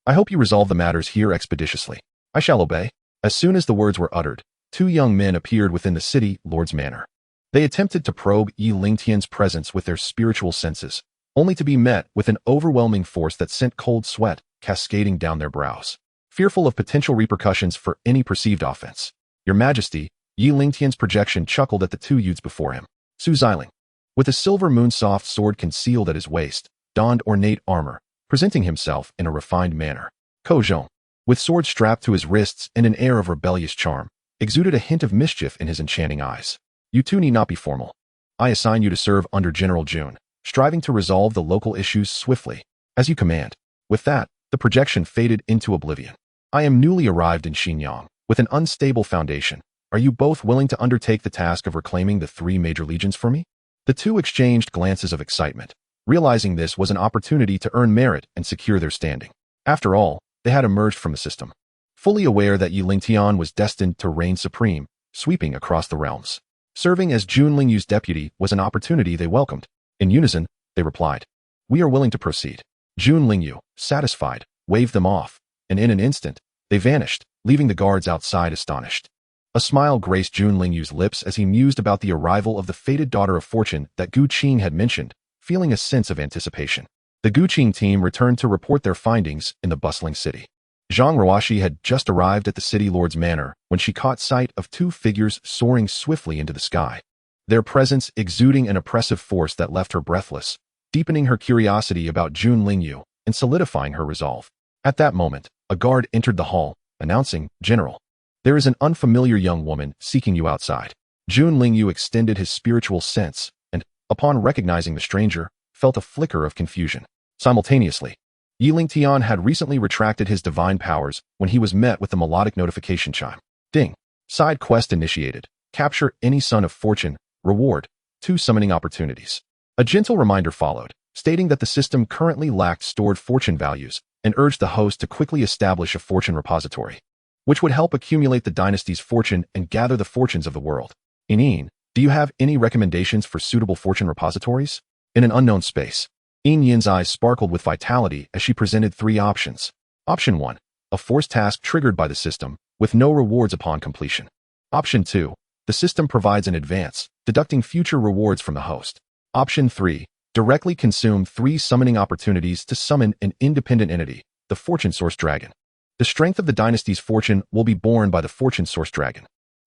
I hope you resolve the matters here expeditiously." "I shall obey." As soon as the words were uttered, 2 young men appeared within the city lord's manor. They attempted to probe Lingtian's presence with their spiritual senses, only to be met with an overwhelming force that sent cold sweat cascading down their brows. Fearful of potential repercussions for any perceived offense, "Your Majesty," Lingtian's projection chuckled at the 2 youths before him. Su Xiling, with a silver moonsoft sword concealed at his waist, donned ornate armor, presenting himself in a refined manner. Ko Zhong, with sword strapped to his wrists and an air of rebellious charm, exuded a hint of mischief in his enchanting eyes. "You 2 need not be formal. I assign you to serve under General June, striving to resolve the local issues swiftly, as you command." With that, the projection faded into oblivion. "I am newly arrived in Xinjiang, with an unstable foundation. Are you both willing to undertake the task of reclaiming the 3 major legions for me?" The 2 exchanged glances of excitement, realizing this was an opportunity to earn merit and secure their standing. After all, they had emerged from the system, fully aware that Lingtian was destined to reign supreme, sweeping across the realms. Serving as Junlingyu's deputy was an opportunity they welcomed. In unison, they replied, "We are willing to proceed." Junlingyu, satisfied, waved them off, and in an instant, they vanished, leaving the guards outside astonished. A smile graced Junlingyu's lips as he mused about the arrival of the fated daughter of fortune that Gu Qing had mentioned, feeling a sense of anticipation. The Gu Qing team returned to report their findings in the bustling city. Zhang Ruoshi had just arrived at the city lord's manor when she caught sight of 2 figures soaring swiftly into the sky, their presence exuding an oppressive force that left her breathless, deepening her curiosity about Junlingyu and solidifying her resolve. At that moment, a guard entered the hall, announcing, "General, there is an unfamiliar young woman seeking you outside." Junlingyu extended his spiritual sense and, upon recognizing the stranger, felt a flicker of confusion. Simultaneously, Lingtian had recently retracted his divine powers when he was met with the melodic notification chime. Ding. Side quest initiated. Capture any son of fortune. Reward 2 summoning opportunities. A gentle reminder followed, stating that the system currently lacked stored fortune values and urged the host to quickly establish a fortune repository, which would help accumulate the dynasty's fortune and gather the fortunes of the world. Yin, do you have any recommendations for suitable fortune repositories? In an unknown space, Yin's eyes sparkled with vitality as she presented 3 options. Option 1, a forced task triggered by the system, with no rewards upon completion. Option 2, The system provides an advance, deducting future rewards from the host. Option 3. Directly consume 3 summoning opportunities to summon an independent entity, the Fortune Source Dragon. The strength of the dynasty's fortune will be borne by the Fortune Source Dragon.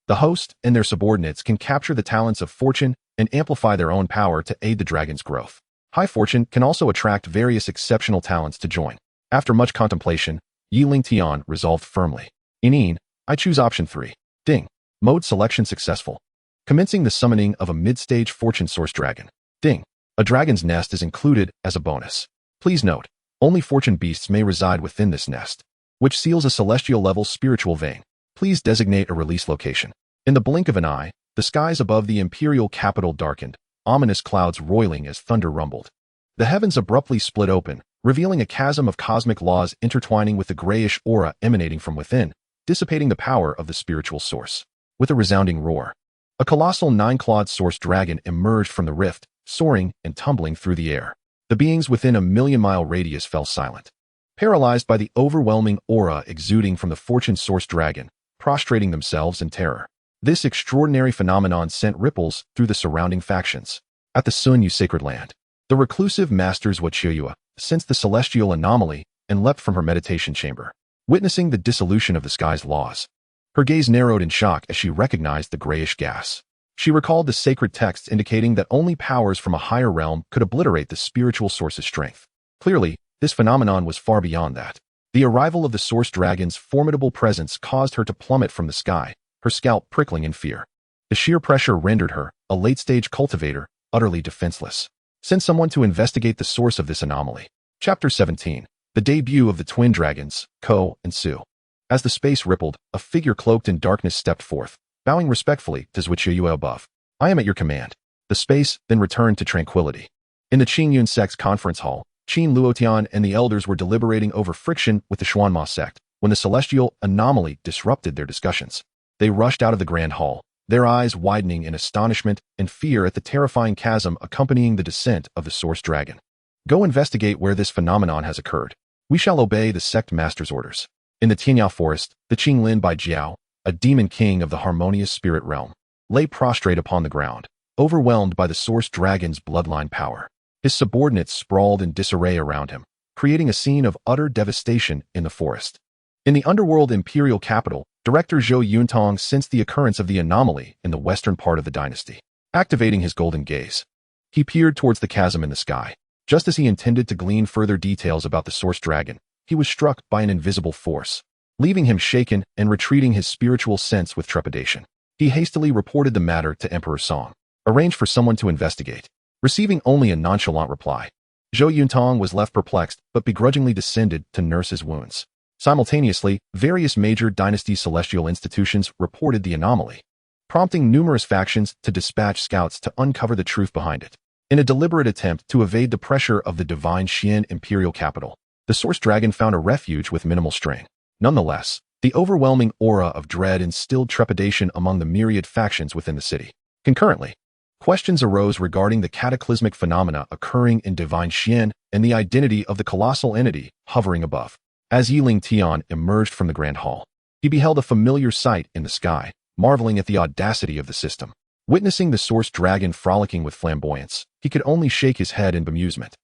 The host and their subordinates can capture the talents of fortune and amplify their own power to aid the dragon's growth. High fortune can also attract various exceptional talents to join. After much contemplation, Lingtian resolved firmly. Ineen, I choose option 3. Ding. Mode selection successful. Commencing the summoning of a mid-stage Fortune Source Dragon. Ding. A dragon's nest is included as a bonus. Please note, only fortune beasts may reside within this nest, which seals a celestial-level spiritual vein. Please designate a release location. In the blink of an eye, the skies above the imperial capital darkened, ominous clouds roiling as thunder rumbled. The heavens abruptly split open, revealing a chasm of cosmic laws intertwining with the grayish aura emanating from within, dissipating the power of the spiritual source. With a resounding roar, a colossal 9-clawed source dragon emerged from the rift, soaring and tumbling through the air. The beings within a million-mile radius fell silent, paralyzed by the overwhelming aura exuding from the Fortune Source Dragon, prostrating themselves in terror. This extraordinary phenomenon sent ripples through the surrounding factions. At the Sunyu sacred land, the reclusive masters Xianxiaaudiobooks sensed the celestial anomaly and leapt from her meditation chamber, witnessing the dissolution of the sky's laws. Her gaze narrowed in shock as she recognized the grayish gas. She recalled the sacred texts indicating that only powers from a higher realm could obliterate the spiritual source's strength. Clearly, this phenomenon was far beyond that. The arrival of the Source Dragon's formidable presence caused her to plummet from the sky, her scalp prickling in fear. The sheer pressure rendered her, a late-stage cultivator, utterly defenseless. Send someone to investigate the source of this anomaly. Chapter 17. The debut of the twin dragons, Ko and Su. As the space rippled, a figure cloaked in darkness stepped forth, bowing respectfully to Xianxiaaudiobooks above. I am at your command. The space then returned to tranquility. In the Qingyun sect's conference hall, Qin Luotian and the elders were deliberating over friction with the Xuanma sect when the celestial anomaly disrupted their discussions. They rushed out of the grand hall, their eyes widening in astonishment and fear at the terrifying chasm accompanying the descent of the Source Dragon. Go investigate where this phenomenon has occurred. We shall obey the sect master's orders. In the Tianyao forest, the Qinglin Bai Jiao, a demon king of the harmonious spirit realm, lay prostrate upon the ground, overwhelmed by the Source Dragon's bloodline power. His subordinates sprawled in disarray around him, creating a scene of utter devastation in the forest. In the underworld imperial capital, Director Zhou Yuntong sensed the occurrence of the anomaly in the western part of the dynasty. Activating his golden gaze, he peered towards the chasm in the sky. Just as he intended to glean further details about the Source Dragon, he was struck by an invisible force, leaving him shaken and retreating his spiritual sense with trepidation. He hastily reported the matter to Emperor Song, arranged for someone to investigate. Receiving only a nonchalant reply, Zhou Yuntong was left perplexed but begrudgingly descended to nurse his wounds. Simultaneously, various major dynasty celestial institutions reported the anomaly, prompting numerous factions to dispatch scouts to uncover the truth behind it. In a deliberate attempt to evade the pressure of the divine Xian imperial capital, the Source Dragon found a refuge with minimal strain. Nonetheless, the overwhelming aura of dread instilled trepidation among the myriad factions within the city. Concurrently, questions arose regarding the cataclysmic phenomena occurring in divine Xian and the identity of the colossal entity hovering above. As Lingtian emerged from the grand hall, he beheld a familiar sight in the sky, marveling at the audacity of the system. Witnessing the Source Dragon frolicking with flamboyance, he could only shake his head in bemusement.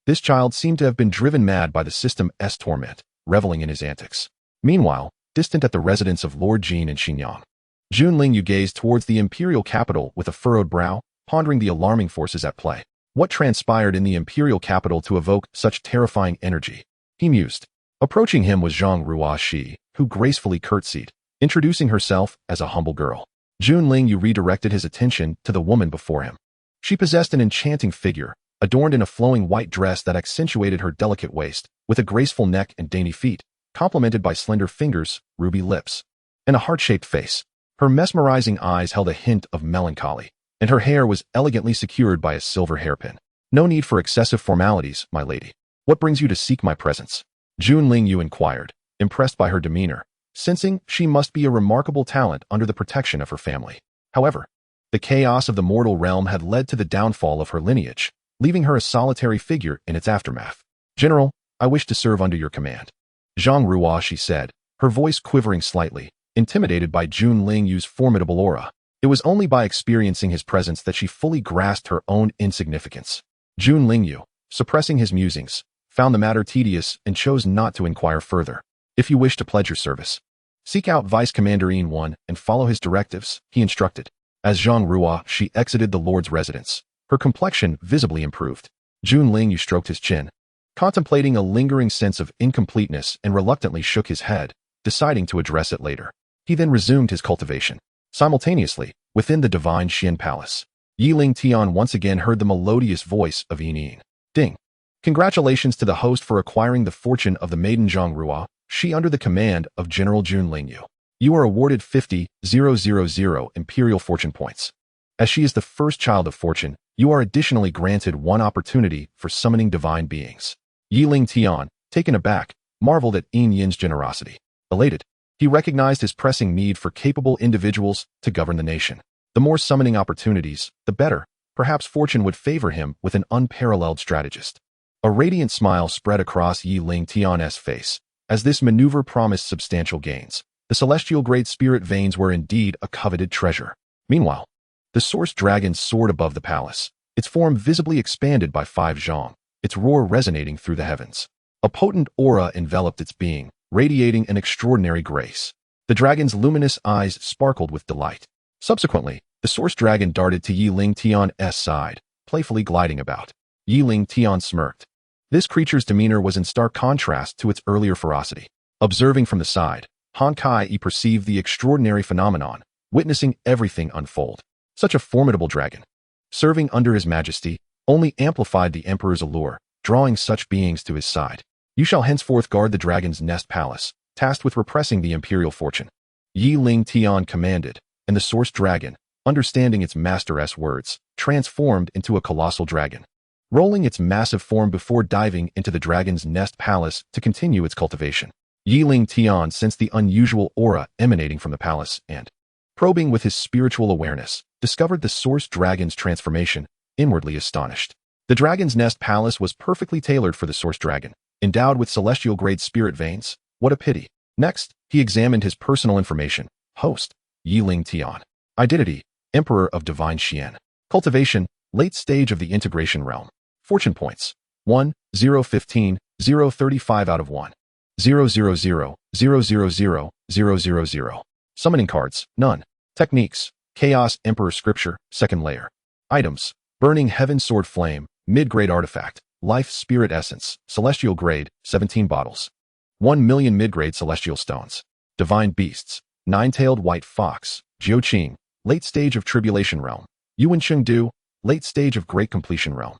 This child seemed to have been driven mad by the system's torment, reveling in his antics. Meanwhile, distant at the residence of Lord Jin in Xinyang, Jun Lingyu gazed towards the imperial capital with a furrowed brow, pondering the alarming forces at play. What transpired in the imperial capital to evoke such terrifying energy? He mused. Approaching him was Zhang Ruoxi, who gracefully curtsied, introducing herself as a humble girl. Jun Lingyu redirected his attention to the woman before him. She possessed an enchanting figure, adorned in a flowing white dress that accentuated her delicate waist, with a graceful neck and dainty feet, complemented by slender fingers, ruby lips, and a heart-shaped face. Her mesmerizing eyes held a hint of melancholy, and her hair was elegantly secured by a silver hairpin. No need for excessive formalities, my lady. What brings you to seek my presence? Jun Lingyu inquired, impressed by her demeanor, sensing she must be a remarkable talent under the protection of her family. However, the chaos of the mortal realm had led to the downfall of her lineage, leaving her a solitary figure in its aftermath. General, I wish to serve under your command. Zhang Ruoxi said, her voice quivering slightly, intimidated by Jun Lingyu's formidable aura. It was only by experiencing his presence that she fully grasped her own insignificance. Jun Lingyu, suppressing his musings, found the matter tedious and chose not to inquire further. If you wish to pledge your service, seek out Vice Commander Yin 1 and follow his directives, he instructed. As Zhang Ruo, she exited the Lord's residence. Her complexion visibly improved. Jun Lingyu stroked his chin, contemplating a lingering sense of incompleteness, and reluctantly shook his head, deciding to address it later. He then resumed his cultivation. Simultaneously, within the divine Xian Palace, Yi Lingtian once again heard the melodious voice of Yin Yin. Ding! Congratulations to the host for acquiring the fortune of the maiden Zhang Ruo, she under the command of General Jun Lingyu. You are awarded 50,000 Imperial Fortune Points. As she is the first child of fortune, you are additionally granted one opportunity for summoning divine beings. Yi Lingtian, taken aback, marveled at Yin Yin's generosity. Elated, he recognized his pressing need for capable individuals to govern the nation. The more summoning opportunities, the better. Perhaps fortune would favor him with an unparalleled strategist. A radiant smile spread across Yi Lingtian's face. As this maneuver promised substantial gains, the celestial great spirit veins were indeed a coveted treasure. Meanwhile, the source dragon soared above the palace, its form visibly expanded by 5 zhang, its roar resonating through the heavens. A potent aura enveloped its being, radiating an extraordinary grace. The dragon's luminous eyes sparkled with delight. Subsequently, the source dragon darted to Yi Lingtian's side, playfully gliding about. Yi Lingtian smirked. This creature's demeanor was in stark contrast to its earlier ferocity. Observing from the side, Han Kai perceived the extraordinary phenomenon, witnessing everything unfold. Such a formidable dragon, serving under his majesty, only amplified the emperor's allure, drawing such beings to his side. You shall henceforth guard the dragon's nest palace, tasked with repressing the imperial fortune. Yi Lingtian commanded, and the source dragon, understanding its master's words, transformed into a colossal dragon, rolling its massive form before diving into the dragon's nest palace to continue its cultivation. Yi Lingtian sensed the unusual aura emanating from the palace and, probing with his spiritual awareness, discovered the source dragon's transformation, inwardly astonished. The dragon's nest palace was perfectly tailored for the source dragon, endowed with celestial-grade spirit veins. What a pity. Next, he examined his personal information. Host, Yi Lingtian. Identity, Emperor of Divine Xian. Cultivation, late stage of the integration realm. Fortune points, 1, 0, 15, 0, 35 out of 1. 0, 0, 0, 0, 0, 0, 0, 0, 0. Summoning cards, none. Techniques, Chaos Emperor Scripture, second layer. Items, Burning Heaven Sword Flame, mid-grade artifact, Life Spirit Essence, celestial grade, 17 bottles. 1 million mid-grade celestial stones. Divine Beasts, Nine-tailed White Fox, Jiuqing, late stage of Tribulation Realm. Yuan Chengdu, late stage of Great Completion Realm.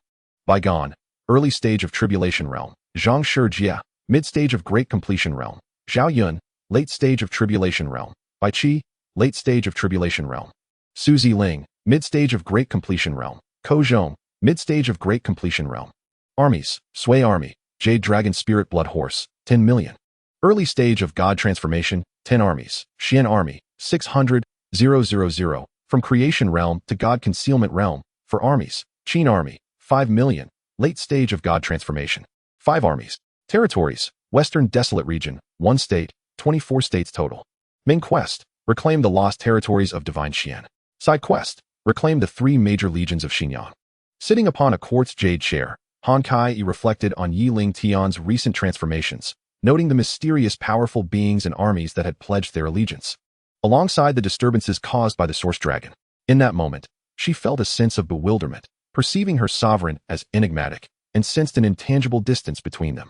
Bygone, early stage of Tribulation Realm. Xianxiaaudiobooks, mid-stage of Great Completion Realm. Zhao Yun, late stage of Tribulation Realm. Bai Qi, late stage of Tribulation Realm. Suzy Ling, mid-stage of Great Completion Realm. Ko Zhong, mid-stage of Great Completion Realm. Armies, Sui Army, Jade Dragon Spirit Blood Horse, 10 million. Early stage of God Transformation, 10 armies. Xian Army, 600,000, from Creation Realm to God Concealment Realm, for armies. Qin Army, 5 million. Late stage of God Transformation, 5 armies. Territories, Western Desolate Region, 1 state, 24 states total. Main quest, reclaim the lost territories of Divine Xian. Side quest, reclaim the 3 major legions of Xinjiang. Sitting upon a quartz jade chair, Han Kai reflected on Yi Lingtian's recent transformations, noting the mysterious powerful beings and armies that had pledged their allegiance, alongside the disturbances caused by the source dragon. In that moment, she felt a sense of bewilderment, perceiving her sovereign as enigmatic, and sensed an intangible distance between them.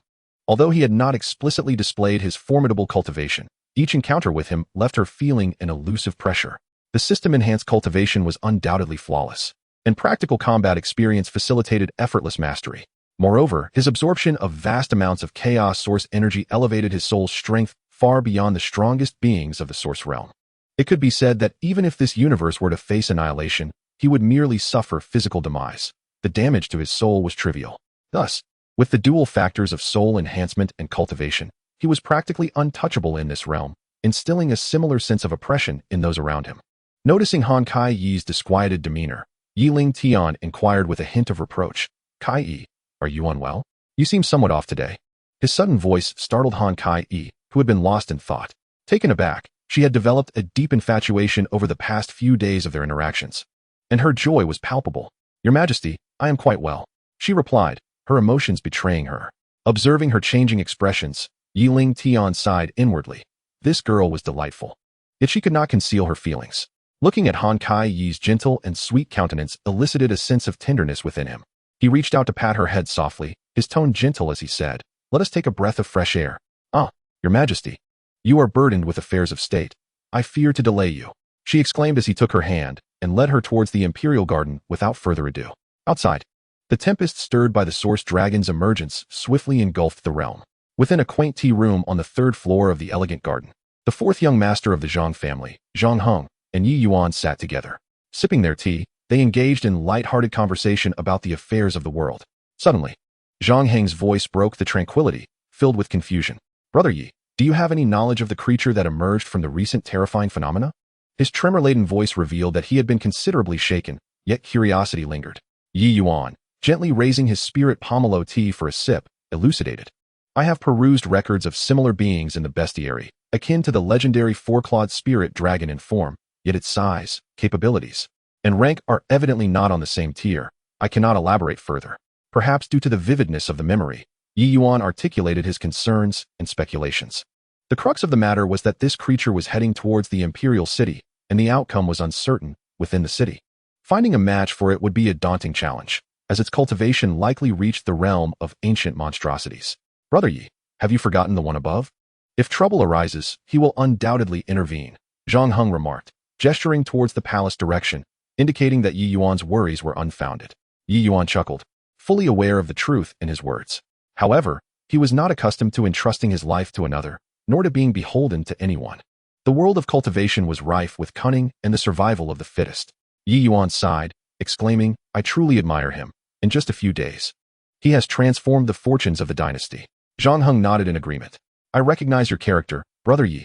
Although he had not explicitly displayed his formidable cultivation, each encounter with him left her feeling an elusive pressure. The system-enhanced cultivation was undoubtedly flawless, and practical combat experience facilitated effortless mastery. Moreover, his absorption of vast amounts of chaos source energy elevated his soul's strength far beyond the strongest beings of the source realm. It could be said that even if this universe were to face annihilation, he would merely suffer physical demise. The damage to his soul was trivial. Thus, with the dual factors of soul enhancement and cultivation, he was practically untouchable in this realm, instilling a similar sense of oppression in those around him. Noticing Han Kai Yi's disquieted demeanor, Yi Lingtian inquired with a hint of reproach. Kai Yi, are you unwell? You seem somewhat off today. His sudden voice startled Han Kai Yi, who had been lost in thought. Taken aback, She had developed a deep infatuation over the past few days of their interactions, and her joy was palpable. "Your Majesty, I am quite well," she replied, her emotions betraying her. Observing her changing expressions, Lingtian sighed inwardly. This girl was delightful. Yet she could not conceal her feelings. Looking at Han Kai-yi's gentle and sweet countenance elicited a sense of tenderness within him. He reached out to pat her head softly, his tone gentle as he said, "Let us take a breath of fresh air." "Ah, Your Majesty, you are burdened with affairs of state. I fear to delay you," she exclaimed as he took her hand and led her towards the imperial garden without further ado. Outside, the tempest stirred by the source dragon's emergence swiftly engulfed the realm. Within a quaint tea room on the third floor of the elegant garden, the fourth young master of the Zhang family, Zhang Heng, and Yi Yuan sat together. Sipping their tea, they engaged in light-hearted conversation about the affairs of the world. Suddenly, Zhang Heng's voice broke the tranquility, filled with confusion. "Brother Yi, do you have any knowledge of the creature that emerged from the recent terrifying phenomena?" His tremor-laden voice revealed that he had been considerably shaken, yet curiosity lingered. Yi Yuan, gently raising his spirit pomelo tea for a sip, elucidated. "I have perused records of similar beings in the bestiary, akin to the legendary four-clawed spirit dragon in form, yet its size, capabilities, and rank are evidently not on the same tier. I cannot elaborate further." Perhaps due to the vividness of the memory, Yi Yuan articulated his concerns and speculations. The crux of the matter was that this creature was heading towards the imperial city, and the outcome was uncertain within the city. Finding a match for it would be a daunting challenge, as its cultivation likely reached the realm of ancient monstrosities. "Brother Yi, have you forgotten the one above? If trouble arises, he will undoubtedly intervene," Zhang Heng remarked, gesturing towards the palace direction, indicating that Yi Yuan's worries were unfounded. Yi Yuan chuckled, fully aware of the truth in his words. However, he was not accustomed to entrusting his life to another, nor to being beholden to anyone. The world of cultivation was rife with cunning and the survival of the fittest. Yi Yuan sighed, exclaiming, "I truly admire him. In just a few days, he has transformed the fortunes of the dynasty." Zhang Heng nodded in agreement. "I recognize your character, Brother Yi.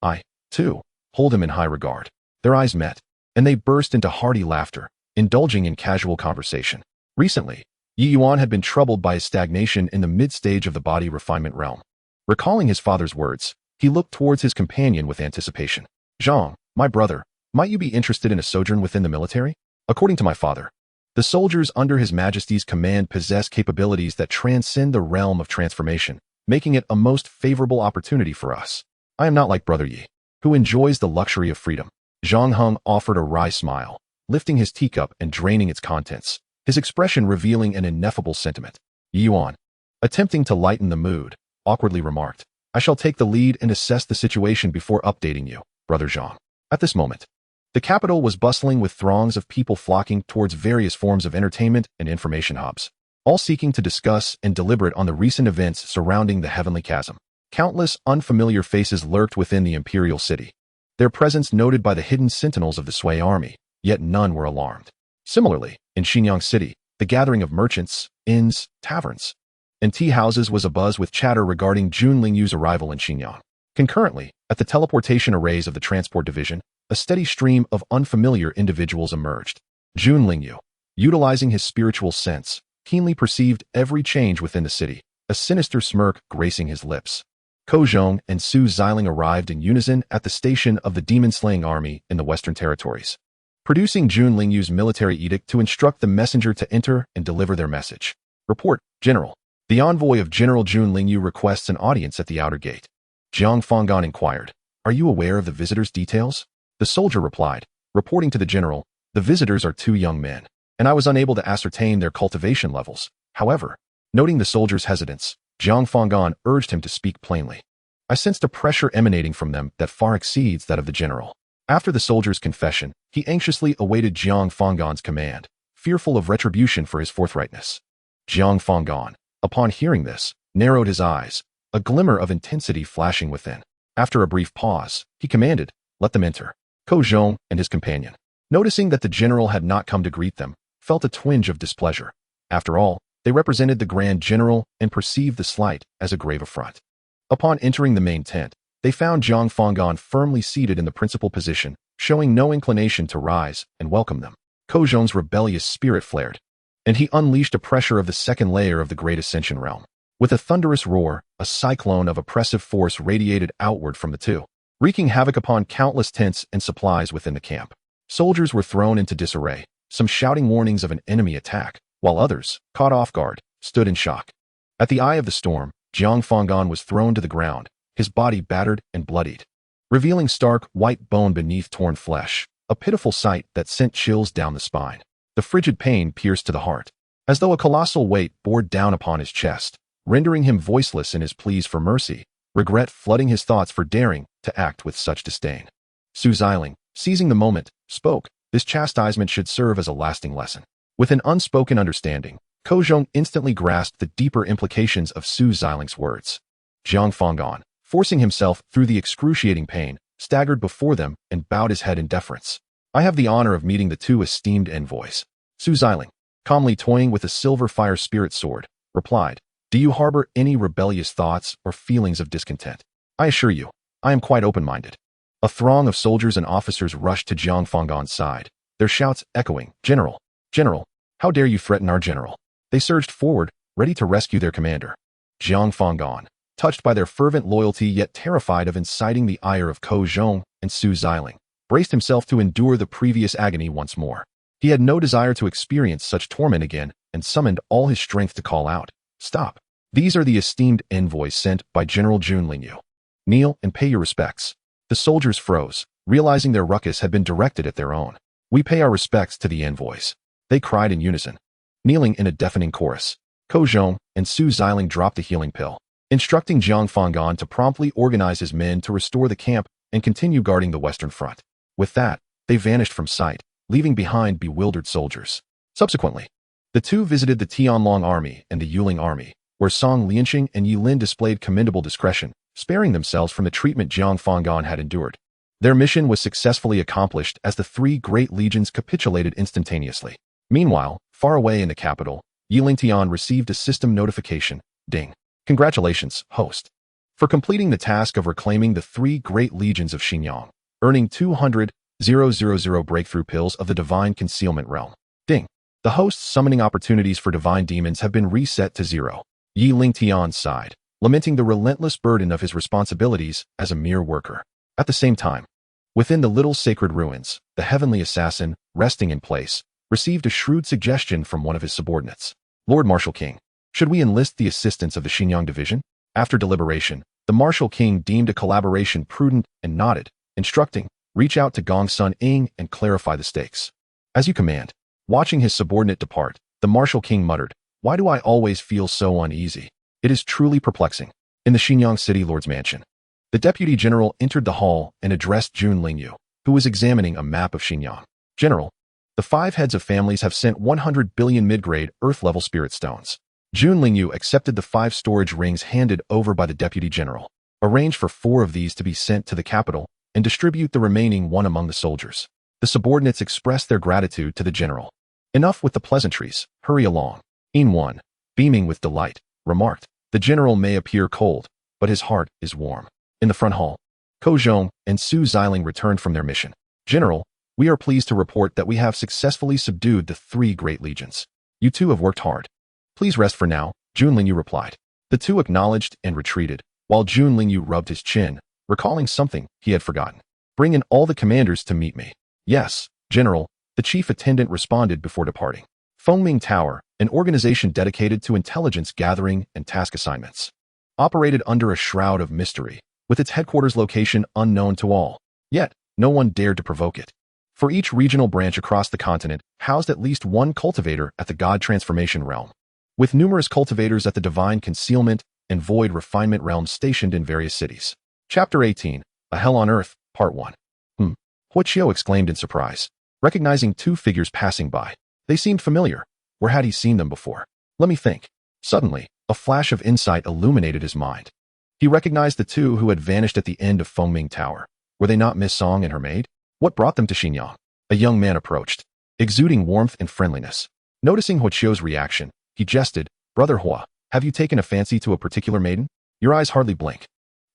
I, too, hold him in high regard." Their eyes met, and they burst into hearty laughter, indulging in casual conversation. Recently, Yi Yuan had been troubled by his stagnation in the mid-stage of the body refinement realm. Recalling his father's words, he looked towards his companion with anticipation. "Zhang, my brother, might you be interested in a sojourn within the military? According to my father, the soldiers under His Majesty's command possess capabilities that transcend the realm of transformation, making it a most favorable opportunity for us. I am not like Brother Yi, who enjoys the luxury of freedom." Zhang Heng offered a wry smile, lifting his teacup and draining its contents, his expression revealing an ineffable sentiment. Yi Yuan, attempting to lighten the mood, awkwardly remarked, "I shall take the lead and assess the situation before updating you, Brother Zhang." At this moment, the capital was bustling with throngs of people flocking towards various forms of entertainment and information hubs, all seeking to discuss and deliberate on the recent events surrounding the Heavenly Chasm. Countless unfamiliar faces lurked within the imperial city, their presence noted by the hidden sentinels of the Sui army, yet none were alarmed. Similarly, in Xinyang City, the gathering of merchants, inns, taverns, and tea houses was abuzz with chatter regarding Jun Lingyu's arrival in Xinyang. Concurrently, at the teleportation arrays of the transport division, a steady stream of unfamiliar individuals emerged. Jun Lingyu, utilizing his spiritual sense, keenly perceived every change within the city, a sinister smirk gracing his lips. Ko Zhong and Su Xiling arrived in unison at the station of the demon-slaying army in the Western Territories, producing Jun Lingyu's military edict to instruct the messenger to enter and deliver their message. "Report, General. The envoy of General Jun Lingyu requests an audience at the outer gate." Jiang Fanggan inquired, "Are you aware of the visitors' details?" The soldier replied, reporting to the general, "The visitors are two young men, and I was unable to ascertain their cultivation levels." However, noting the soldier's hesitance, Jiang Fanggan urged him to speak plainly. "I sensed a pressure emanating from them that far exceeds that of the general." After the soldier's confession, he anxiously awaited Jiang Fanggan's command, fearful of retribution for his forthrightness. Jiang Fanggan, upon hearing this, narrowed his eyes, a glimmer of intensity flashing within. After a brief pause, he commanded, "Let them enter." Ko Zhong and his companion, noticing that the general had not come to greet them, felt a twinge of displeasure. After all, they represented the Grand General and perceived the slight as a grave affront. Upon entering the main tent, they found Jiang Fanggan firmly seated in the principal position, showing no inclination to rise and welcome them. Ko Zhong's rebellious spirit flared, and he unleashed a pressure of the second layer of the Great Ascension realm. With a thunderous roar, a cyclone of oppressive force radiated outward from the two. wreaking havoc upon countless tents and supplies within the camp. Soldiers were thrown into disarray, some shouting warnings of an enemy attack, while others, caught off guard, stood in shock. At the eye of the storm, Xianxiafangan was thrown to the ground, his body battered and bloodied, revealing stark, white bone beneath torn flesh, a pitiful sight that sent chills down the spine. The frigid pain pierced to the heart, as though a colossal weight bore down upon his chest, rendering him voiceless in his pleas for mercy, regret flooding his thoughts for daring to act with such disdain. Su Xiling, seizing the moment, spoke, "This chastisement should serve as a lasting lesson." With an unspoken understanding, Ko Zhong instantly grasped the deeper implications of Su Xiling's words. Xianxiafangan, forcing himself through the excruciating pain, staggered before them and bowed his head in deference. "I have the honor of meeting the two esteemed envoys." Su Xiling, calmly toying with a silver fire spirit sword, replied, "Do you harbor any rebellious thoughts or feelings of discontent? I assure you, I am quite open-minded." A throng of soldiers and officers rushed to Xianxiafangan's side, their shouts echoing, "General! General! How dare you threaten our general?" They surged forward, ready to rescue their commander. Xianxiafangan, touched by their fervent loyalty yet terrified of inciting the ire of Ko Zhong and Su Xiling, braced himself to endure the previous agony once more. He had no desire to experience such torment again and summoned all his strength to call out, "Stop! These are the esteemed envoys sent by General Jun Lingyu. Kneel and pay your respects." The soldiers froze, realizing their ruckus had been directed at their own. "We pay our respects to the envoys," they cried in unison. Kneeling in a deafening chorus, Ko Zhong and Su Xiling dropped the healing pill, instructing Xianxiafangan to promptly organize his men to restore the camp and continue guarding the western front. With that, they vanished from sight, leaving behind bewildered soldiers. Subsequently, the two visited the Tianlong army and the Yuling army, where Song Lianxing and Yi Lin displayed commendable discretion, sparing themselves from the treatment Xianxiafangan had endured. Their mission was successfully accomplished as the three great legions capitulated instantaneously. Meanwhile, far away in the capital, Lingtian received a system notification, "Ding. Congratulations, host, for completing the task of reclaiming the three great legions of Xinjiang, earning 200,000 breakthrough pills of the divine concealment realm. Ding. The host's summoning opportunities for divine demons have been reset to 0. Yi Lingtian sighed, lamenting the relentless burden of his responsibilities as a mere worker. At the same time, within the little sacred ruins, the heavenly assassin, resting in place, received a shrewd suggestion from one of his subordinates. "Lord Marshal King, should we enlist the assistance of the Xinjiang division?" After deliberation, the Marshal King deemed a collaboration prudent and nodded, instructing, "Reach out to Gong Sun Ing and clarify the stakes." "As you command." Watching his subordinate depart, the Marshal King muttered, "Why do I always feel so uneasy? It is truly perplexing." In the Xinjiang City Lord's mansion, the Deputy General entered the hall and addressed Jun Lingyu, who was examining a map of Xinjiang. "General, the 5 heads of families have sent 100 billion mid-grade Earth-level spirit stones." Jun Lingyu accepted the 5 storage rings handed over by the Deputy General. "Arrange for 4 of these to be sent to the capital and distribute the remaining 1 among the soldiers." The subordinates expressed their gratitude to the general. "Enough with the pleasantries, hurry along." In 1, beaming with delight, remarked, "The general may appear cold, but his heart is warm." In the front hall, Ko Zhong and Su Xiling returned from their mission. "General, we are pleased to report that we have successfully subdued the 3 great legions. You two have worked hard. Please rest for now," Jun Lingyu replied. The two acknowledged and retreated, while Jun Lingyu rubbed his chin, recalling something he had forgotten. "Bring in all the commanders to meet me." "Yes, General," the chief attendant responded before departing. Fengming Tower, an organization dedicated to intelligence gathering and task assignments, operated under a shroud of mystery, with its headquarters location unknown to all. Yet, no one dared to provoke it. For each regional branch across the continent housed at least 1 cultivator at the God Transformation realm, with numerous cultivators at the Divine Concealment and Void Refinement realms stationed in various cities. Chapter 18, A Hell on Earth, Part 1. Huoqiu exclaimed in surprise, recognizing 2 figures passing by. They seemed familiar. Where had he seen them before? Let me think. Suddenly, a flash of insight illuminated his mind. He recognized the 2 who had vanished at the end of Fengming Tower. Were they not Miss Song and her maid? What brought them to Xinjiang? A young man approached, exuding warmth and friendliness. Noticing Huoqiu's reaction, he jested, "Brother Hua, have you taken a fancy to a particular maiden? Your eyes hardly blink."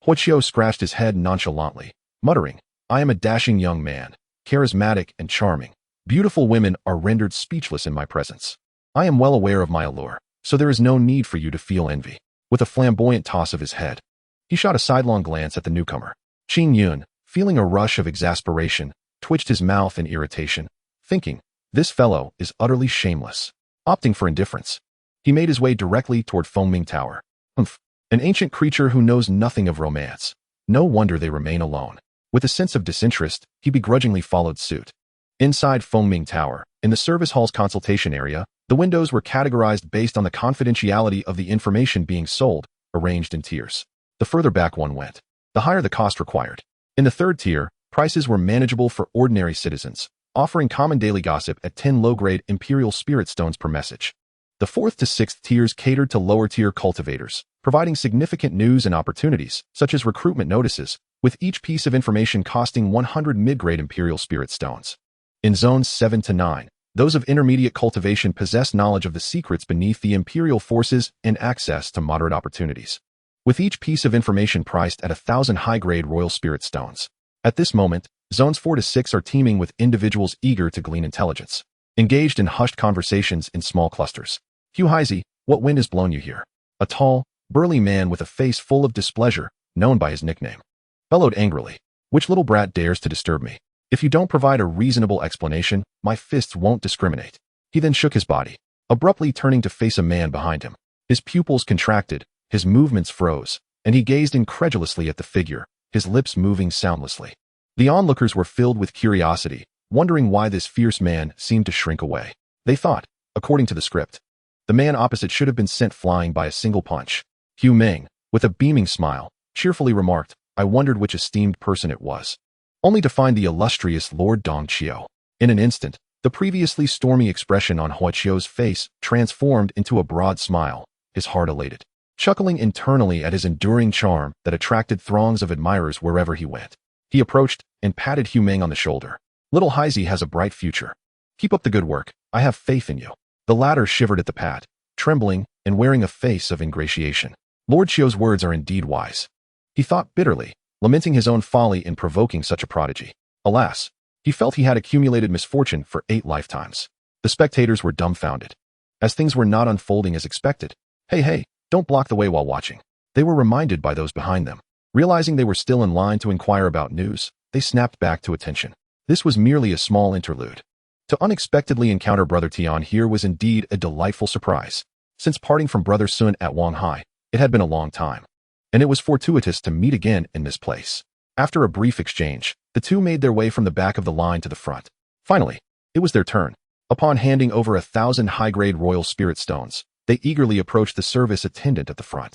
Huoqiu scratched his head nonchalantly, muttering, "I am a dashing young man, charismatic and charming. Beautiful women are rendered speechless in my presence. I am well aware of my allure, so there is no need for you to feel envy." With a flamboyant toss of his head, he shot a sidelong glance at the newcomer. Qing Yun, feeling a rush of exasperation, twitched his mouth in irritation, thinking, this fellow is utterly shameless. Opting for indifference, he made his way directly toward Fengming Tower. An ancient creature who knows nothing of romance. No wonder they remain alone. With a sense of disinterest, he begrudgingly followed suit. Inside Fengming Tower, in the service hall's consultation area, the windows were categorized based on the confidentiality of the information being sold, arranged in tiers. The further back one went, the higher the cost required. In the third tier, prices were manageable for ordinary citizens, offering common daily gossip at 10 low-grade imperial spirit stones per message. The fourth to sixth tiers catered to lower-tier cultivators, providing significant news and opportunities, such as recruitment notices, with each piece of information costing 100 mid-grade imperial spirit stones. In zones 7 to 9, those of intermediate cultivation possessed knowledge of the secrets beneath the imperial forces and access to moderate opportunities, with each piece of information priced at 1,000 high-grade royal spirit stones. At this moment, zones 4 to 6 are teeming with individuals eager to glean intelligence, engaged in hushed conversations in small clusters. Xianxia, what wind has blown you here? A tall, burly man with a face full of displeasure, known by his nickname, bellowed angrily. Which little brat dares to disturb me? If you don't provide a reasonable explanation, my fists won't discriminate. He then shook his body, abruptly turning to face a man behind him. His pupils contracted, his movements froze, and he gazed incredulously at the figure, his lips moving soundlessly. The onlookers were filled with curiosity, wondering why this fierce man seemed to shrink away. They thought, according to the script, the man opposite should have been sent flying by a single punch. Hu Ming, with a beaming smile, cheerfully remarked, I wondered which esteemed person it was, only to find the illustrious Lord Dongqiu. In an instant, the previously stormy expression on Huaqiu's face transformed into a broad smile, his heart elated, chuckling internally at his enduring charm that attracted throngs of admirers wherever he went. He approached and patted Hu Ming on the shoulder. Little Xianxia has a bright future. Keep up the good work. I have faith in you. The latter shivered at the pat, trembling and wearing a face of ingratiation. Lord Qiu's words are indeed wise. He thought bitterly, lamenting his own folly in provoking such a prodigy. Alas, he felt he had accumulated misfortune for 8 lifetimes. The spectators were dumbfounded, as things were not unfolding as expected. Hey, don't block the way while watching. They were reminded by those behind them. Realizing they were still in line to inquire about news, they snapped back to attention. This was merely a small interlude. To unexpectedly encounter Brother Tian here was indeed a delightful surprise. Since parting from Brother Sun at Wanghai, it had been a long time, and it was fortuitous to meet again in this place. After a brief exchange, the two made their way from the back of the line to the front. Finally, it was their turn. Upon handing over 1,000 high-grade royal spirit stones, they eagerly approached the service attendant at the front.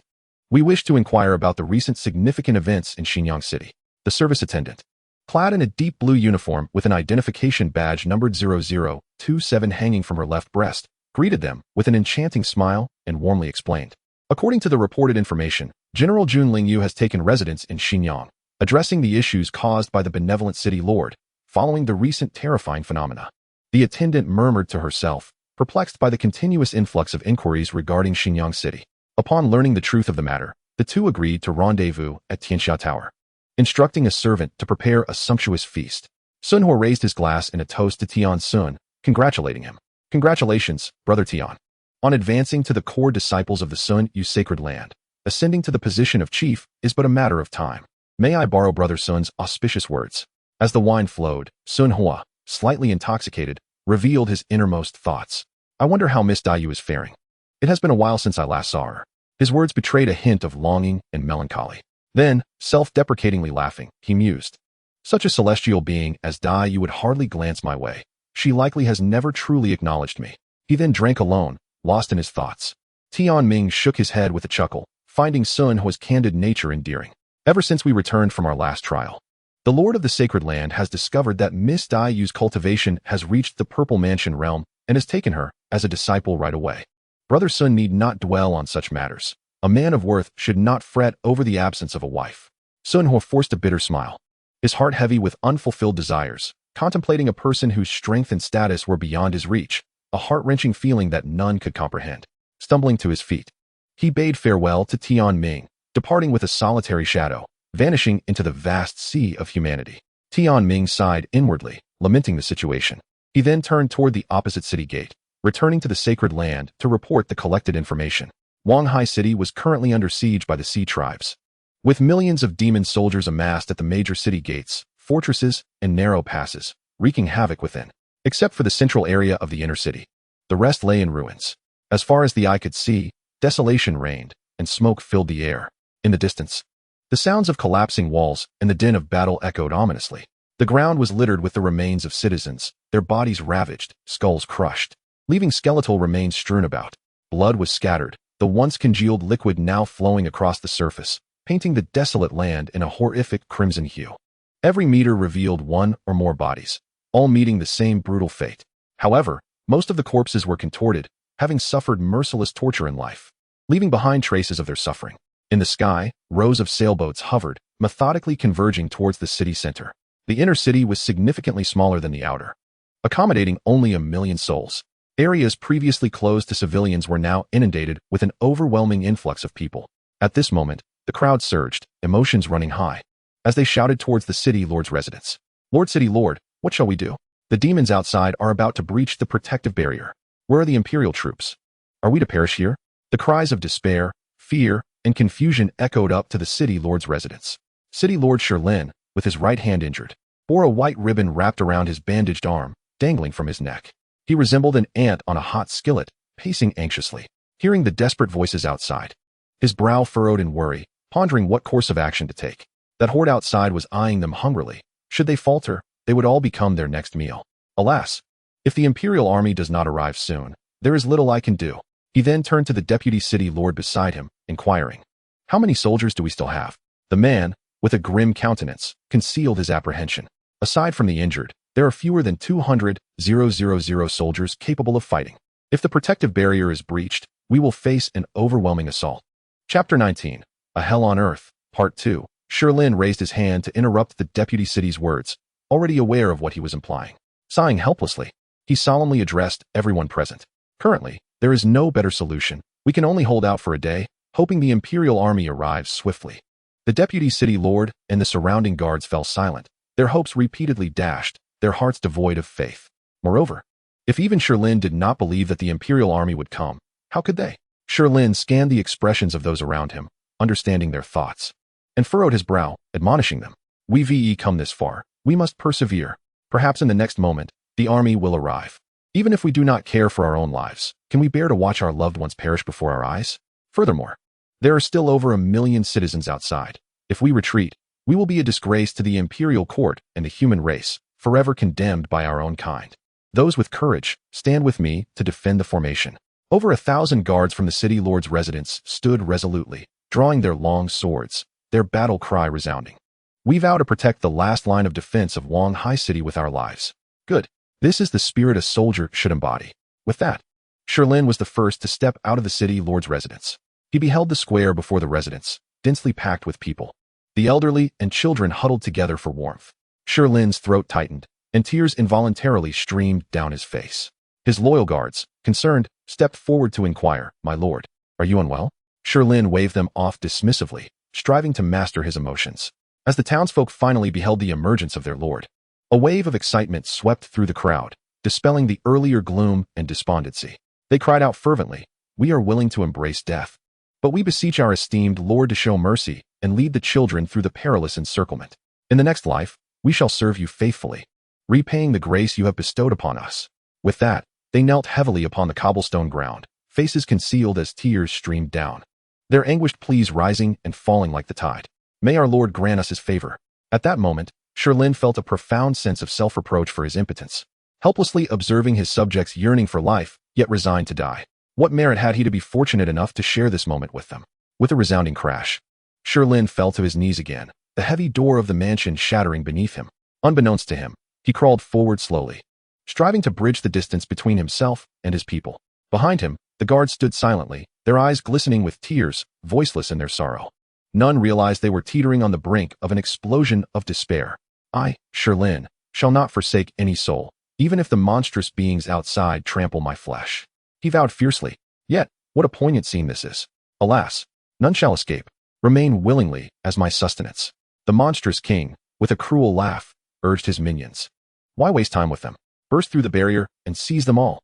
We wish to inquire about the recent significant events in Xinyang City. The service attendant, clad in a deep blue uniform with an identification badge numbered 0027 hanging from her left breast, greeted them with an enchanting smile and warmly explained. According to the reported information, General Jun Lingyu has taken residence in Xinyang, addressing the issues caused by the benevolent city lord, following the recent terrifying phenomena. The attendant murmured to herself, perplexed by the continuous influx of inquiries regarding Xinyang City. Upon learning the truth of the matter, the two agreed to rendezvous at Xianxia Tower, instructing a servant to prepare a sumptuous feast. Sun Hua raised his glass in a toast to Tian Sun, congratulating him. Congratulations, Brother Tian, on advancing to the core disciples of the Sun Yu sacred land. Ascending to the position of chief is but a matter of time. May I borrow Brother Sun's auspicious words? As the wine flowed, Sun Hua, slightly intoxicated, revealed his innermost thoughts. I wonder how Miss Dai Yu is faring. It has been a while since I last saw her. His words betrayed a hint of longing and melancholy. Then, self-deprecatingly laughing, he mused. Such a celestial being as Dai Yu would hardly glance my way. She likely has never truly acknowledged me. He then drank alone, lost in his thoughts. Tian Ming shook his head with a chuckle, finding Sun Hua's candid nature endearing. Ever since we returned from our last trial, the Lord of the Sacred Land has discovered that Miss Dai Yu's cultivation has reached the Purple Mansion realm and has taken her as a disciple right away. Brother Sun need not dwell on such matters. A man of worth should not fret over the absence of a wife. Sun Hua forced a bitter smile, his heart heavy with unfulfilled desires, contemplating a person whose strength and status were beyond his reach, a heart-wrenching feeling that none could comprehend. Stumbling to his feet, he bade farewell to Tian Ming, departing with a solitary shadow, vanishing into the vast sea of humanity. Tian Ming sighed inwardly, lamenting the situation. He then turned toward the opposite city gate, returning to the sacred land to report the collected information. Wanghai City was currently under siege by the Sea Tribes. With millions of demon soldiers amassed at the major city gates, fortresses, and narrow passes, wreaking havoc within. Except for the central area of the inner city, the rest lay in ruins. As far as the eye could see, desolation reigned, and smoke filled the air. In the distance, the sounds of collapsing walls and the din of battle echoed ominously. The ground was littered with the remains of citizens, their bodies ravaged, skulls crushed, leaving skeletal remains strewn about. Blood was scattered, the once congealed liquid now flowing across the surface, painting the desolate land in a horrific crimson hue. Every meter revealed one or more bodies, all meeting the same brutal fate. However, most of the corpses were contorted, having suffered merciless torture in life, leaving behind traces of their suffering. In the sky, rows of sailboats hovered, methodically converging towards the city center. The inner city was significantly smaller than the outer, accommodating only 1 million souls. Areas previously closed to civilians were now inundated with an overwhelming influx of people. At this moment, the crowd surged, emotions running high, as they shouted towards the city lord's residence. "Lord City Lord, what shall we do? The demons outside are about to breach the protective barrier. Where are the Imperial troops? Are we to perish here?" The cries of despair, fear, and confusion echoed up to the city lord's residence. City Lord Sherlin, with his right hand injured, bore a white ribbon wrapped around his bandaged arm, dangling from his neck. He resembled an ant on a hot skillet, pacing anxiously, hearing the desperate voices outside. His brow furrowed in worry, pondering what course of action to take. That horde outside was eyeing them hungrily. Should they falter, they would all become their next meal. Alas, if the Imperial army does not arrive soon, there is little I can do. He then turned to the deputy city lord beside him, inquiring, "How many soldiers do we still have?" The man, with a grim countenance, concealed his apprehension. "Aside from the injured, there are fewer than 200,000 soldiers capable of fighting. If the protective barrier is breached, we will face an overwhelming assault." Chapter 19. A Hell on Earth, Part 2. Sherlin raised his hand to interrupt the deputy city's words, already aware of what he was implying. Sighing helplessly, he solemnly addressed everyone present. "Currently, there is no better solution. We can only hold out for a day, hoping the Imperial army arrives swiftly." The deputy city lord and the surrounding guards fell silent, their hopes repeatedly dashed, their hearts devoid of faith. Moreover, if even Sherlin did not believe that the Imperial army would come, how could they? Sherlin scanned the expressions of those around him, understanding their thoughts, and furrowed his brow, admonishing them. "We've come this far. We must persevere. Perhaps in the next moment, the army will arrive. Even if we do not care for our own lives, can we bear to watch our loved ones perish before our eyes? Furthermore, there are still over 1 million citizens outside. If we retreat, we will be a disgrace to the Imperial court and the human race, forever condemned by our own kind. Those with courage, stand with me to defend the formation." Over 1,000 guards from the city lord's residence stood resolutely, drawing their long swords, their battle cry resounding. "We vow to protect the last line of defense of Wang Hai City with our lives." Good. This is the spirit a soldier should embody. With that, Sherlin was the first to step out of the city lord's residence. He beheld the square before the residence, densely packed with people. The elderly and children huddled together for warmth. Sherlin's throat tightened, and tears involuntarily streamed down his face. His loyal guards, concerned, stepped forward to inquire, "My lord, are you unwell?" Sherlin waved them off dismissively, striving to master his emotions. As the townsfolk finally beheld the emergence of their lord, a wave of excitement swept through the crowd, dispelling the earlier gloom and despondency. They cried out fervently, "We are willing to embrace death, but we beseech our esteemed lord to show mercy and lead the children through the perilous encirclement. In the next life, we shall serve you faithfully, repaying the grace you have bestowed upon us." With that, they knelt heavily upon the cobblestone ground, faces concealed as tears streamed down, their anguished pleas rising and falling like the tide. "May our Lord grant us his favor." At that moment, Sherlin felt a profound sense of self-reproach for his impotence, helplessly observing his subjects yearning for life, yet resigned to die. What merit had he to be fortunate enough to share this moment with them? With a resounding crash, Sherlin fell to his knees again, the heavy door of the mansion shattering beneath him. Unbeknownst to him, he crawled forward slowly, striving to bridge the distance between himself and his people. Behind him, the guards stood silently, their eyes glistening with tears, voiceless in their sorrow. None realized they were teetering on the brink of an explosion of despair. "I, Sherlin, shall not forsake any soul, even if the monstrous beings outside trample my flesh," he vowed fiercely. Yet, what a poignant scene this is. Alas, none shall escape. Remain willingly as my sustenance. The monstrous king, with a cruel laugh, urged his minions. Why waste time with them? Burst through the barrier and seize them all.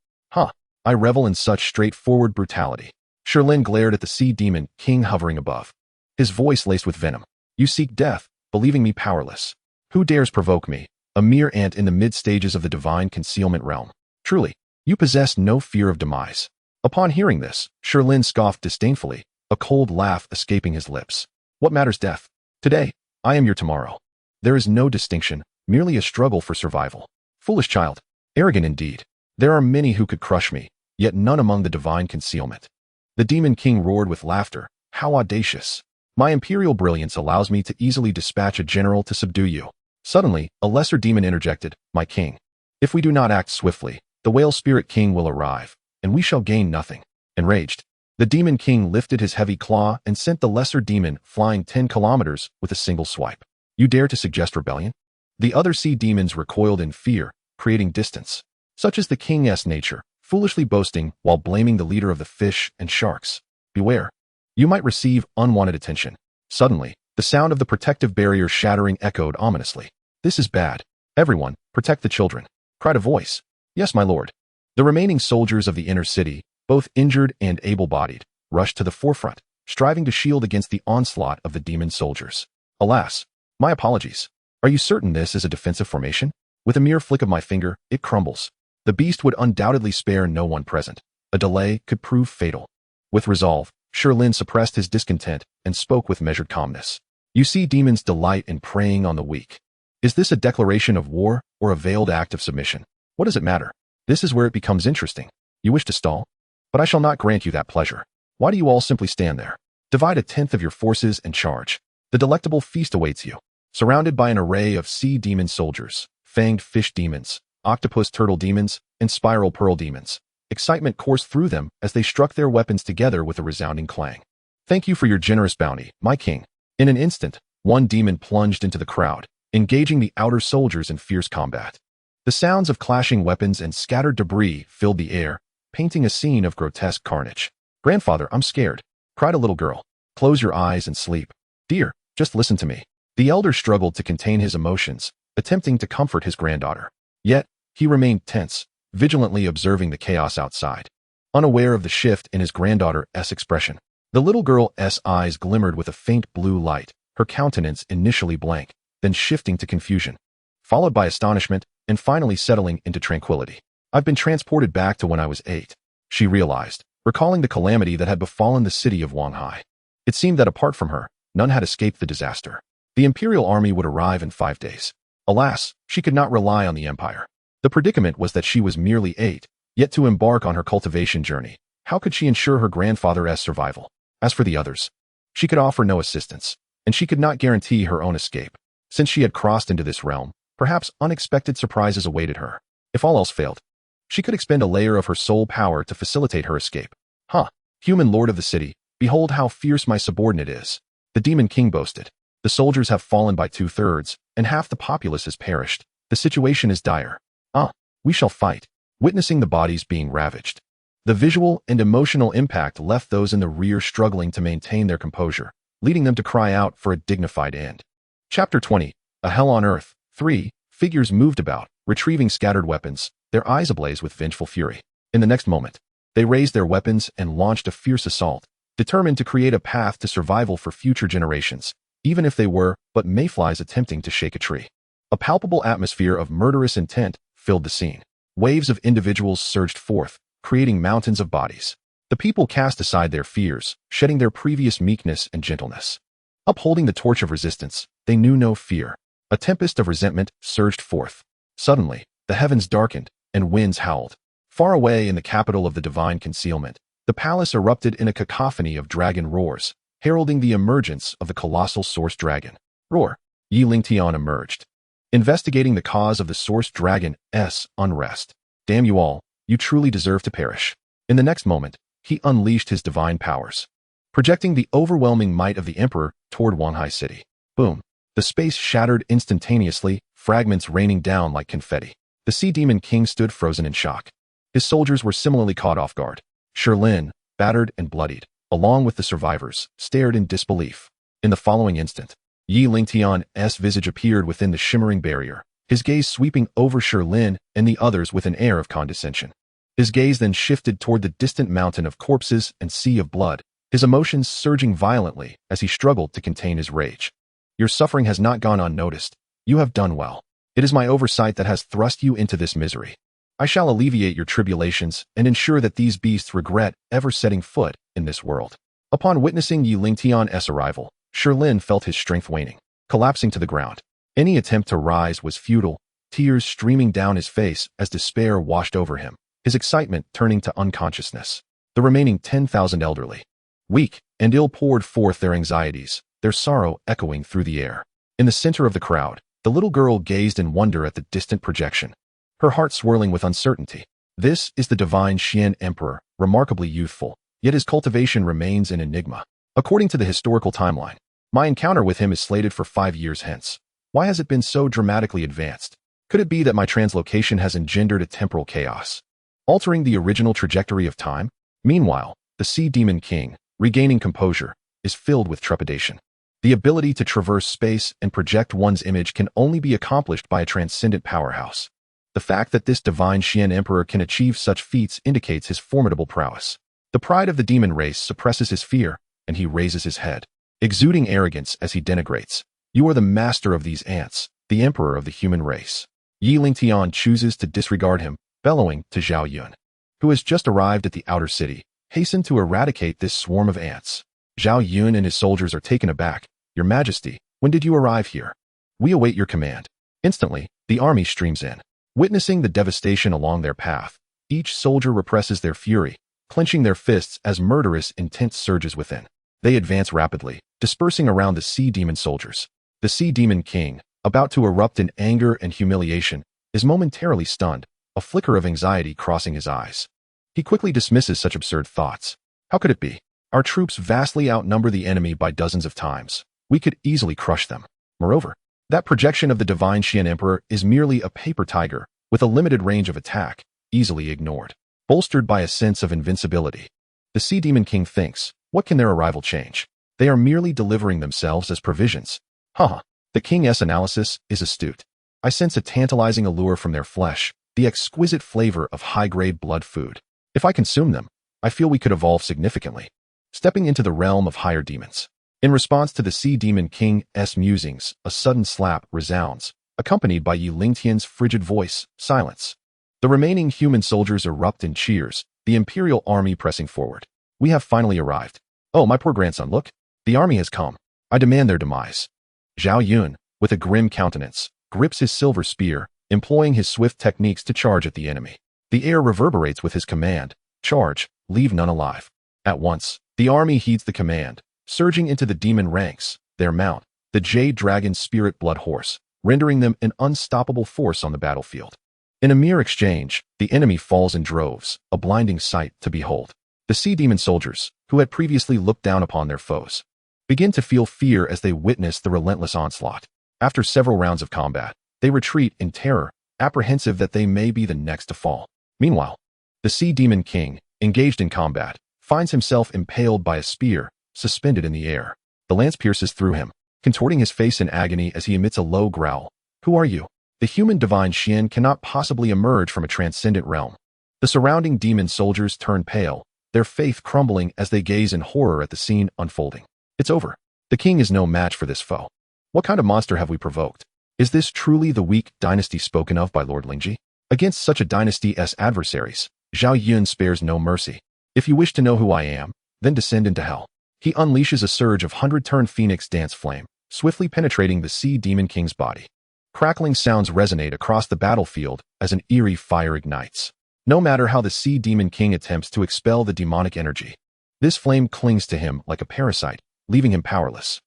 I revel in such straightforward brutality. Sherlin glared at the sea demon king hovering above. his voice laced with venom. You seek death, believing me powerless. Who dares provoke me, a mere ant in the mid-stages of the divine concealment realm? Truly, you possess no fear of demise. Upon hearing this, Sherlin scoffed disdainfully, a cold laugh escaping his lips. What matters death? Today, I am your tomorrow. There is no distinction, merely a struggle for survival. Foolish child. Arrogant indeed. There are many who could crush me, yet none among the divine concealment. The demon king roared with laughter. How audacious. My imperial brilliance allows me to easily dispatch a general to subdue you. Suddenly, a lesser demon interjected, my king. If we do not act swiftly, the whale spirit king will arrive, and we shall gain nothing. Enraged, the demon king lifted his heavy claw and sent the lesser demon flying 10 kilometers with a single swipe. You dare to suggest rebellion? The other sea demons recoiled in fear, creating distance. Such is the king's nature, foolishly boasting while blaming the leader of the fish and sharks. Beware. You might receive unwanted attention. Suddenly, the sound of the protective barrier shattering echoed ominously. This is bad. Everyone, protect the children, cried a voice. Yes, my lord. The remaining soldiers of the inner city, both injured and able-bodied, rushed to the forefront, striving to shield against the onslaught of the demon soldiers. Alas, my apologies. Are you certain this is a defensive formation? With a mere flick of my finger, it crumbles. The beast would undoubtedly spare no one present. A delay could prove fatal. With resolve, Sherlin suppressed his discontent and spoke with measured calmness. You see, demons delight in preying on the weak. Is this a declaration of war or a veiled act of submission? What does it matter? This is where it becomes interesting. You wish to stall? But I shall not grant you that pleasure. Why do you all simply stand there? Divide 1/10 of your forces and charge. The delectable feast awaits you. Surrounded by an array of sea demon soldiers, fanged fish demons, octopus turtle demons, and spiral pearl demons, excitement coursed through them as they struck their weapons together with a resounding clang. Thank you for your generous bounty, my king. In an instant, one demon plunged into the crowd, engaging the outer soldiers in fierce combat. The sounds of clashing weapons and scattered debris filled the air, painting a scene of grotesque carnage. Grandfather, I'm scared, cried a little girl. Close your eyes and sleep. Dear, just listen to me. The elder struggled to contain his emotions, attempting to comfort his granddaughter. Yet, he remained tense, vigilantly observing the chaos outside. Unaware of the shift in his granddaughter's expression, the little girl's eyes glimmered with a faint blue light, her countenance initially blank, then shifting to confusion, followed by astonishment, and finally settling into tranquility. I've been transported back to when I was 8, she realized, recalling the calamity that had befallen the city of Wanhai. It seemed that apart from her, none had escaped the disaster. The imperial army would arrive in 5 days. Alas, she could not rely on the empire. The predicament was that she was merely 8, yet to embark on her cultivation journey, how could she ensure her grandfather's survival? As for the others, she could offer no assistance, and she could not guarantee her own escape. Since she had crossed into this realm, perhaps unexpected surprises awaited her. If all else failed, she could expend a layer of her soul power to facilitate her escape. Human lord of the city, behold how fierce my subordinate is. The demon king boasted. The soldiers have fallen by 2/3, and half the populace has perished. The situation is dire. We shall fight. Witnessing the bodies being ravaged, the visual and emotional impact left those in the rear struggling to maintain their composure, leading them to cry out for a dignified end. Chapter 20. A Hell on Earth. 3 figures moved about, retrieving scattered weapons, their eyes ablaze with vengeful fury. In the next moment, they raised their weapons and launched a fierce assault, determined to create a path to survival for future generations, even if they were but mayflies attempting to shake a tree. A palpable atmosphere of murderous intent filled the scene. Waves of individuals surged forth, creating mountains of bodies. The people cast aside their fears, shedding their previous meekness and gentleness. Upholding the torch of resistance, they knew no fear. A tempest of resentment surged forth. Suddenly, the heavens darkened, and winds howled. Far away in the capital of the divine concealment, the palace erupted in a cacophony of dragon roars, heralding the emergence of the colossal source dragon. Roar! Lingtian emerged, investigating the cause of the source dragon's unrest. Damn you all, you truly deserve to perish. In the next moment, he unleashed his divine powers, projecting the overwhelming might of the Emperor toward Wanhai City. Boom! The space shattered instantaneously, fragments raining down like confetti. The Sea Demon King stood frozen in shock. His soldiers were similarly caught off guard. Sherlin, battered and bloodied, along with the survivors, stared in disbelief. In the following instant, Lingtian's visage appeared within the shimmering barrier, his gaze sweeping over Sherlin and the others with an air of condescension. His gaze then shifted toward the distant mountain of corpses and sea of blood, his emotions surging violently as he struggled to contain his rage. Your suffering has not gone unnoticed. You have done well. It is my oversight that has thrust you into this misery. I shall alleviate your tribulations and ensure that these beasts regret ever setting foot in this world. Upon witnessing Yi Lingtian's arrival, Shirlin felt his strength waning, collapsing to the ground. Any attempt to rise was futile, tears streaming down his face as despair washed over him, his excitement turning to unconsciousness. The remaining 10,000 elderly, weak and ill, poured forth their anxieties, their sorrow echoing through the air. In the center of the crowd, the little girl gazed in wonder at the distant projection, her heart swirling with uncertainty. This is the divine Xian Emperor, remarkably youthful, yet his cultivation remains an enigma. According to the historical timeline, my encounter with him is slated for 5 years hence. Why has it been so dramatically advanced? Could it be that my translocation has engendered a temporal chaos, altering the original trajectory of time? Meanwhile, the Sea Demon King, regaining composure, is filled with trepidation. The ability to traverse space and project one's image can only be accomplished by a transcendent powerhouse. The fact that this divine Xian Emperor can achieve such feats indicates his formidable prowess. The pride of the demon race suppresses his fear, and he raises his head, exuding arrogance as he denigrates. You are the master of these ants, the emperor of the human race. Yi Lingtian chooses to disregard him, bellowing to Zhao Yun, who has just arrived at the outer city. Hasten to eradicate this swarm of ants. Zhao Yun and his soldiers are taken aback. Your Majesty, when did you arrive here? We await your command. Instantly, the army streams in. Witnessing the devastation along their path, each soldier represses their fury, clenching their fists as murderous intent surges within. They advance rapidly, dispersing around the Sea Demon soldiers. The Sea Demon King, about to erupt in anger and humiliation, is momentarily stunned, a flicker of anxiety crossing his eyes. He quickly dismisses such absurd thoughts. How could it be? Our troops vastly outnumber the enemy by dozens of times. We could easily crush them. Moreover, that projection of the divine Xian Emperor is merely a paper tiger, with a limited range of attack, easily ignored. Bolstered by a sense of invincibility, the Sea Demon King thinks, what can their arrival change? They are merely delivering themselves as provisions. The king's analysis is astute. I sense a tantalizing allure from their flesh, the exquisite flavor of high-grade blood food. If I consume them, I feel we could evolve significantly, stepping into the realm of higher demons. In response to the Sea Demon King's musings, a sudden slap resounds, accompanied by Yi Lingtian's frigid voice, silence. The remaining human soldiers erupt in cheers, the imperial army pressing forward. We have finally arrived. Oh, my poor grandson, look. The army has come. I demand their demise. Zhao Yun, with a grim countenance, grips his silver spear, employing his swift techniques to charge at the enemy. The air reverberates with his command, charge, leave none alive. At once, the army heeds the command, surging into the demon ranks, their mount, the Jade Dragon Spirit Blood Horse, rendering them an unstoppable force on the battlefield. In a mere exchange, the enemy falls in droves, a blinding sight to behold. The Sea Demon soldiers, who had previously looked down upon their foes, begin to feel fear as they witness the relentless onslaught. After several rounds of combat, they retreat in terror, apprehensive that they may be the next to fall. Meanwhile, the Sea Demon King, engaged in combat, finds himself impaled by a spear, suspended in the air. The lance pierces through him, contorting his face in agony as he emits a low growl. Who are you? The human divine Xian cannot possibly emerge from a transcendent realm. The surrounding demon soldiers turn pale, their faith crumbling as they gaze in horror at the scene unfolding. It's over. The king is no match for this foe. What kind of monster have we provoked? Is this truly the weak dynasty spoken of by Lord Lingji? Against such a dynasty's adversaries, Zhao Yun spares no mercy. If you wish to know who I am, then descend into hell. He unleashes a surge of 100-turn phoenix dance flame, swiftly penetrating the Sea Demon King's body. Crackling sounds resonate across the battlefield as an eerie fire ignites. No matter how the Sea Demon King attempts to expel the demonic energy, this flame clings to him like a parasite, leaving him powerless.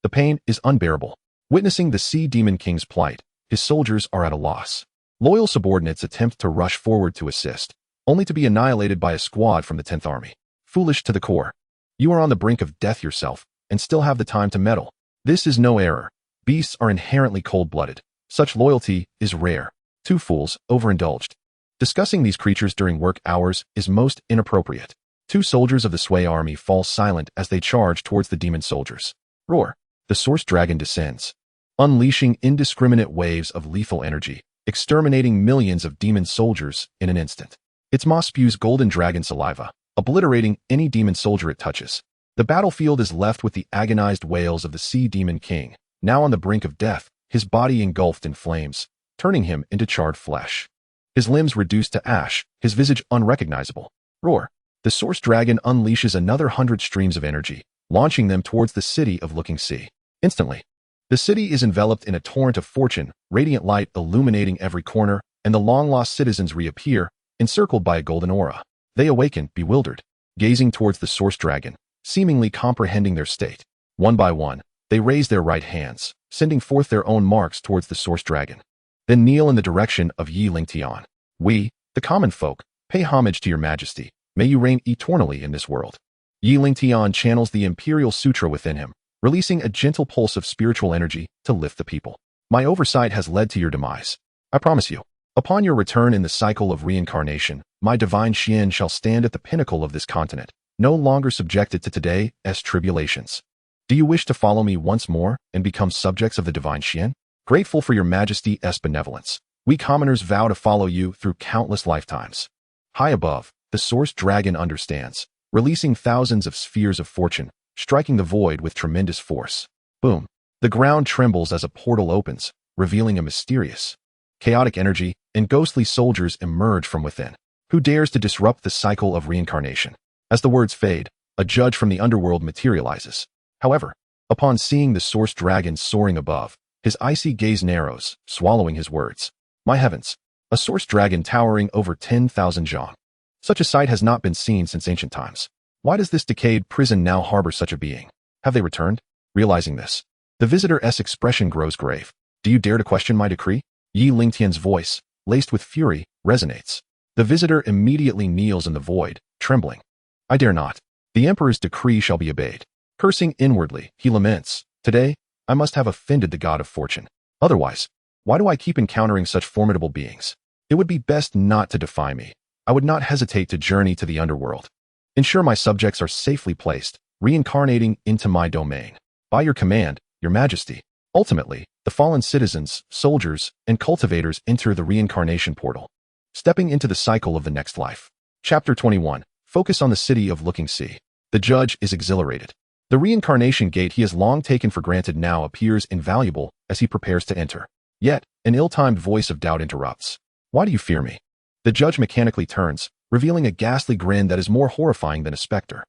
The pain is unbearable. Witnessing the Sea Demon King's plight, his soldiers are at a loss. Loyal subordinates attempt to rush forward to assist, only to be annihilated by a squad from the 10th Army. Foolish to the core. You are on the brink of death yourself, and still have the time to meddle. This is no error. Beasts are inherently cold-blooded. Such loyalty is rare. Two fools, overindulged. Discussing these creatures during work hours is most inappropriate. Two soldiers of the Sui army fall silent as they charge towards the demon soldiers. Roar. The Source Dragon descends, unleashing indiscriminate waves of lethal energy, exterminating millions of demon soldiers in an instant. Its maw spews golden dragon saliva, obliterating any demon soldier it touches. The battlefield is left with the agonized wails of the sea demon king, now on the brink of death, his body engulfed in flames, turning him into charred flesh. His limbs reduced to ash, his visage unrecognizable. Roar! The source dragon unleashes another 100 streams of energy, launching them towards the city of Looking Sea. Instantly, the city is enveloped in a torrent of fortune, radiant light illuminating every corner, and the long-lost citizens reappear, encircled by a golden aura. They awaken, bewildered, gazing towards the source dragon, seemingly comprehending their state. One by one, they raise their right hands, sending forth their own marks towards the source dragon. Then kneel in the direction of Yi Lingtian. We, the common folk, pay homage to your majesty. May you reign eternally in this world. Yi Lingtian channels the imperial sutra within him, releasing a gentle pulse of spiritual energy to lift the people. My oversight has led to your demise. I promise you, upon your return in the cycle of reincarnation, my divine Xian shall stand at the pinnacle of this continent, no longer subjected to today's tribulations. Do you wish to follow me once more and become subjects of the divine Xian? Grateful for your majesty's benevolence, we commoners vow to follow you through countless lifetimes. High above, the source dragon understands, releasing thousands of spheres of fortune, striking the void with tremendous force. Boom! The ground trembles as a portal opens, revealing a mysterious, chaotic energy, and ghostly soldiers emerge from within. Who dares to disrupt the cycle of reincarnation? As the words fade, a judge from the underworld materializes. However, upon seeing the source dragon soaring above, his icy gaze narrows, swallowing his words. My heavens! A source dragon towering over 10,000 zhang. Such a sight has not been seen since ancient times. Why does this decayed prison now harbor such a being? Have they returned? Realizing this, the visitor's expression grows grave. Do you dare to question my decree? Yi Lingtian's voice, laced with fury, resonates. The visitor immediately kneels in the void, trembling. I dare not. The emperor's decree shall be obeyed. Cursing inwardly, he laments. Today, I must have offended the god of fortune. Otherwise, why do I keep encountering such formidable beings? It would be best not to defy me. I would not hesitate to journey to the underworld. Ensure my subjects are safely placed, reincarnating into my domain. By your command, your majesty. Ultimately, the fallen citizens, soldiers, and cultivators enter the reincarnation portal, stepping into the cycle of the next life. Chapter 21. Focus on the city of Looking Sea. The judge is exhilarated. The reincarnation gate he has long taken for granted now appears invaluable as he prepares to enter. Yet, an ill-timed voice of doubt interrupts. Why do you fear me? The judge mechanically turns, revealing a ghastly grin that is more horrifying than a specter.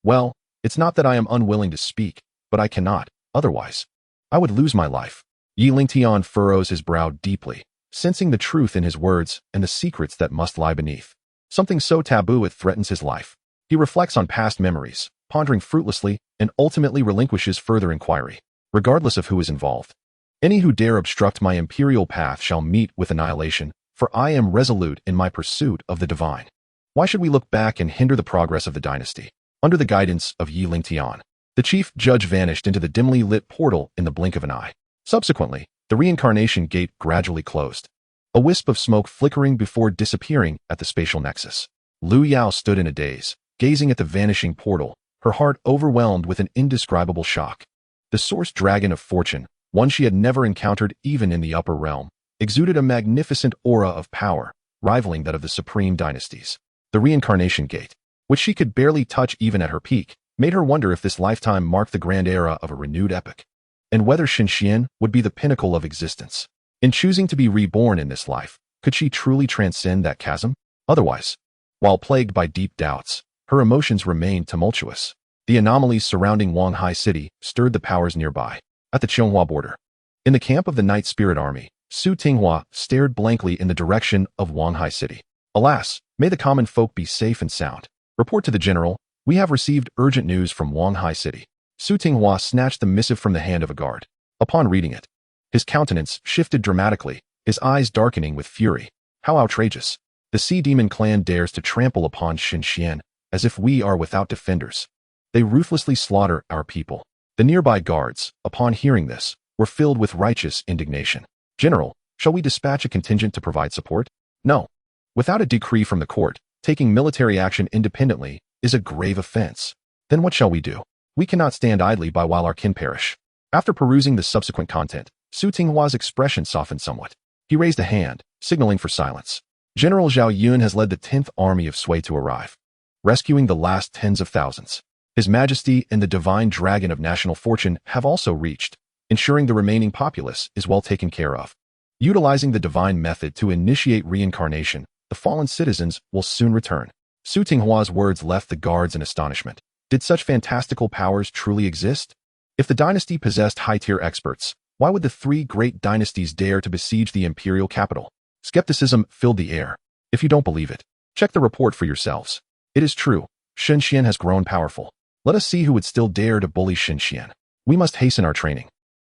Well, it's not that I am unwilling to speak, but I cannot, otherwise. I would lose my life. Yi Lingtian furrows his brow deeply, sensing the truth in his words and the secrets that must lie beneath. Something so taboo it threatens his life. He reflects on past memories, pondering fruitlessly, and ultimately relinquishes further inquiry, regardless of who is involved. Any who dare obstruct my imperial path shall meet with annihilation, for I am resolute in my pursuit of the divine. Why should we look back and hinder the progress of the dynasty? Under the guidance of Yi Lingtian, the chief judge vanished into the dimly lit portal in the blink of an eye. Subsequently, the reincarnation gate gradually closed, a wisp of smoke flickering before disappearing at the spatial nexus. Lu Yao stood in a daze, gazing at the vanishing portal, her heart overwhelmed with an indescribable shock. The source dragon of fortune, one she had never encountered even in the upper realm, exuded a magnificent aura of power, rivaling that of the supreme dynasties. The reincarnation gate, which she could barely touch even at her peak, made her wonder if this lifetime marked the grand era of a renewed epoch, and whether Xianxian would be the pinnacle of existence. In choosing to be reborn in this life, could she truly transcend that chasm? Otherwise, while plagued by deep doubts, her emotions remained tumultuous. The anomalies surrounding Wanghai City stirred the powers nearby. At the Qianhua border, in the camp of the Night Spirit Army, Su Tinghua stared blankly in the direction of Wanghai City. Alas, may the common folk be safe and sound. Report to the general, we have received urgent news from Wanghai City. Su Tinghua snatched the missive from the hand of a guard. Upon reading it, his countenance shifted dramatically, his eyes darkening with fury. How outrageous! The Sea Demon clan dares to trample upon Xianxian, as if we are without defenders. They ruthlessly slaughter our people. The nearby guards, upon hearing this, were filled with righteous indignation. General, shall we dispatch a contingent to provide support? No. Without a decree from the court, taking military action independently is a grave offense. Then what shall we do? We cannot stand idly by while our kin perish. After perusing the subsequent content, Su Tinghua's expression softened somewhat. He raised a hand, signaling for silence. General Zhao Yun has led the 10th Army of Sui to arrive. rescuing the last tens of thousands. His Majesty and the Divine Dragon of National Fortune have also reached, ensuring the remaining populace is well taken care of. Utilizing the divine method to initiate reincarnation, the fallen citizens will soon return. Su Tinghua's words left the guards in astonishment. Did such fantastical powers truly exist? If the dynasty possessed high-tier experts, why would the three great dynasties dare to besiege the imperial capital? Skepticism filled the air. If you don't believe it, check the report for yourselves. It is true, Xianxian has grown powerful. Let us see who would still dare to bully Xianxian. We must hasten our training.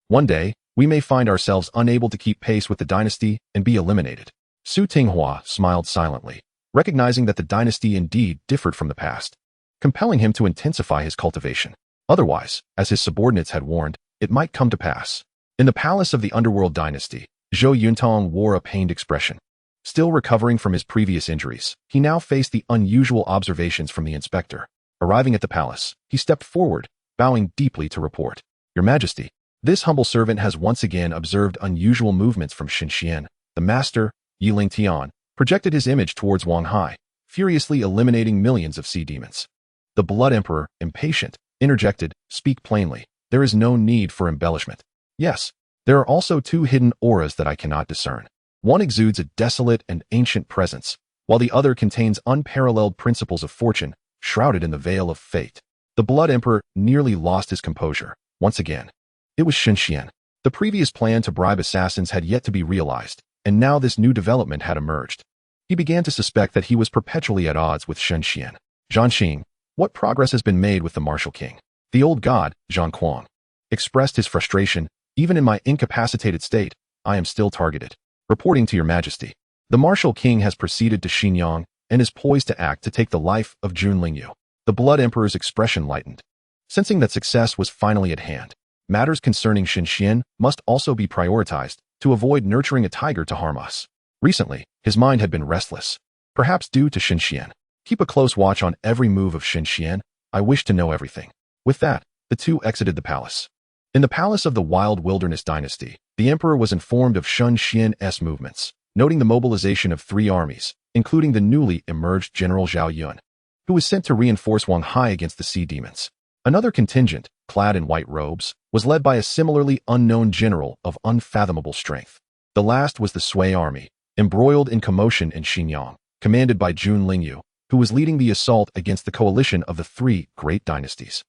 One day, we may find ourselves unable to keep pace with the dynasty and be eliminated. Su Tinghua smiled silently, recognizing that the dynasty indeed differed from the past, compelling him to intensify his cultivation. Otherwise, as his subordinates had warned, it might come to pass. In the palace of the underworld dynasty, Zhou Yuntong wore a pained expression. Still recovering from his previous injuries, he now faced the unusual observations from the inspector. Arriving at the palace, he stepped forward, bowing deeply to report. Your Majesty, this humble servant has once again observed unusual movements from Xianxian. The master, Lingtian, projected his image towards Wang Hai, furiously eliminating millions of sea demons. The Blood Emperor, impatient, interjected, Speak plainly. There is no need for embellishment. Yes, there are also two hidden auras that I cannot discern. One exudes a desolate and ancient presence, while the other contains unparalleled principles of fortune, shrouded in the veil of fate. The Blood Emperor nearly lost his composure, once again. It was Xianxian. The previous plan to bribe assassins had yet to be realized, and now this new development had emerged. He began to suspect that he was perpetually at odds with Xianxian. Zhanxing, what progress has been made with the martial king? The old god, Zhang Kuang, expressed his frustration. Even in my incapacitated state, I am still targeted. Reporting to your Majesty, the martial king has proceeded to Xinyang and is poised to act to take the life of Jun Lingyu. The Blood Emperor's expression lightened. Sensing that success was finally at hand, matters concerning Xianxian must also be prioritized to avoid nurturing a tiger to harm us. Recently, his mind had been restless, perhaps due to Xianxian. Keep a close watch on every move of Xianxian. I wish to know everything. With that, the two exited the palace. In the palace of the Wild Wilderness Dynasty, the emperor was informed of Xianxian's movements, noting the mobilization of 3 armies, including the newly emerged General Zhao Yun, who was sent to reinforce Wang Hai against the sea demons. Another contingent, clad in white robes, was led by a similarly unknown general of unfathomable strength. The last was the Sui army, embroiled in commotion in Xinyang, commanded by Jun Lingyu, who was leading the assault against the coalition of the 3 great dynasties.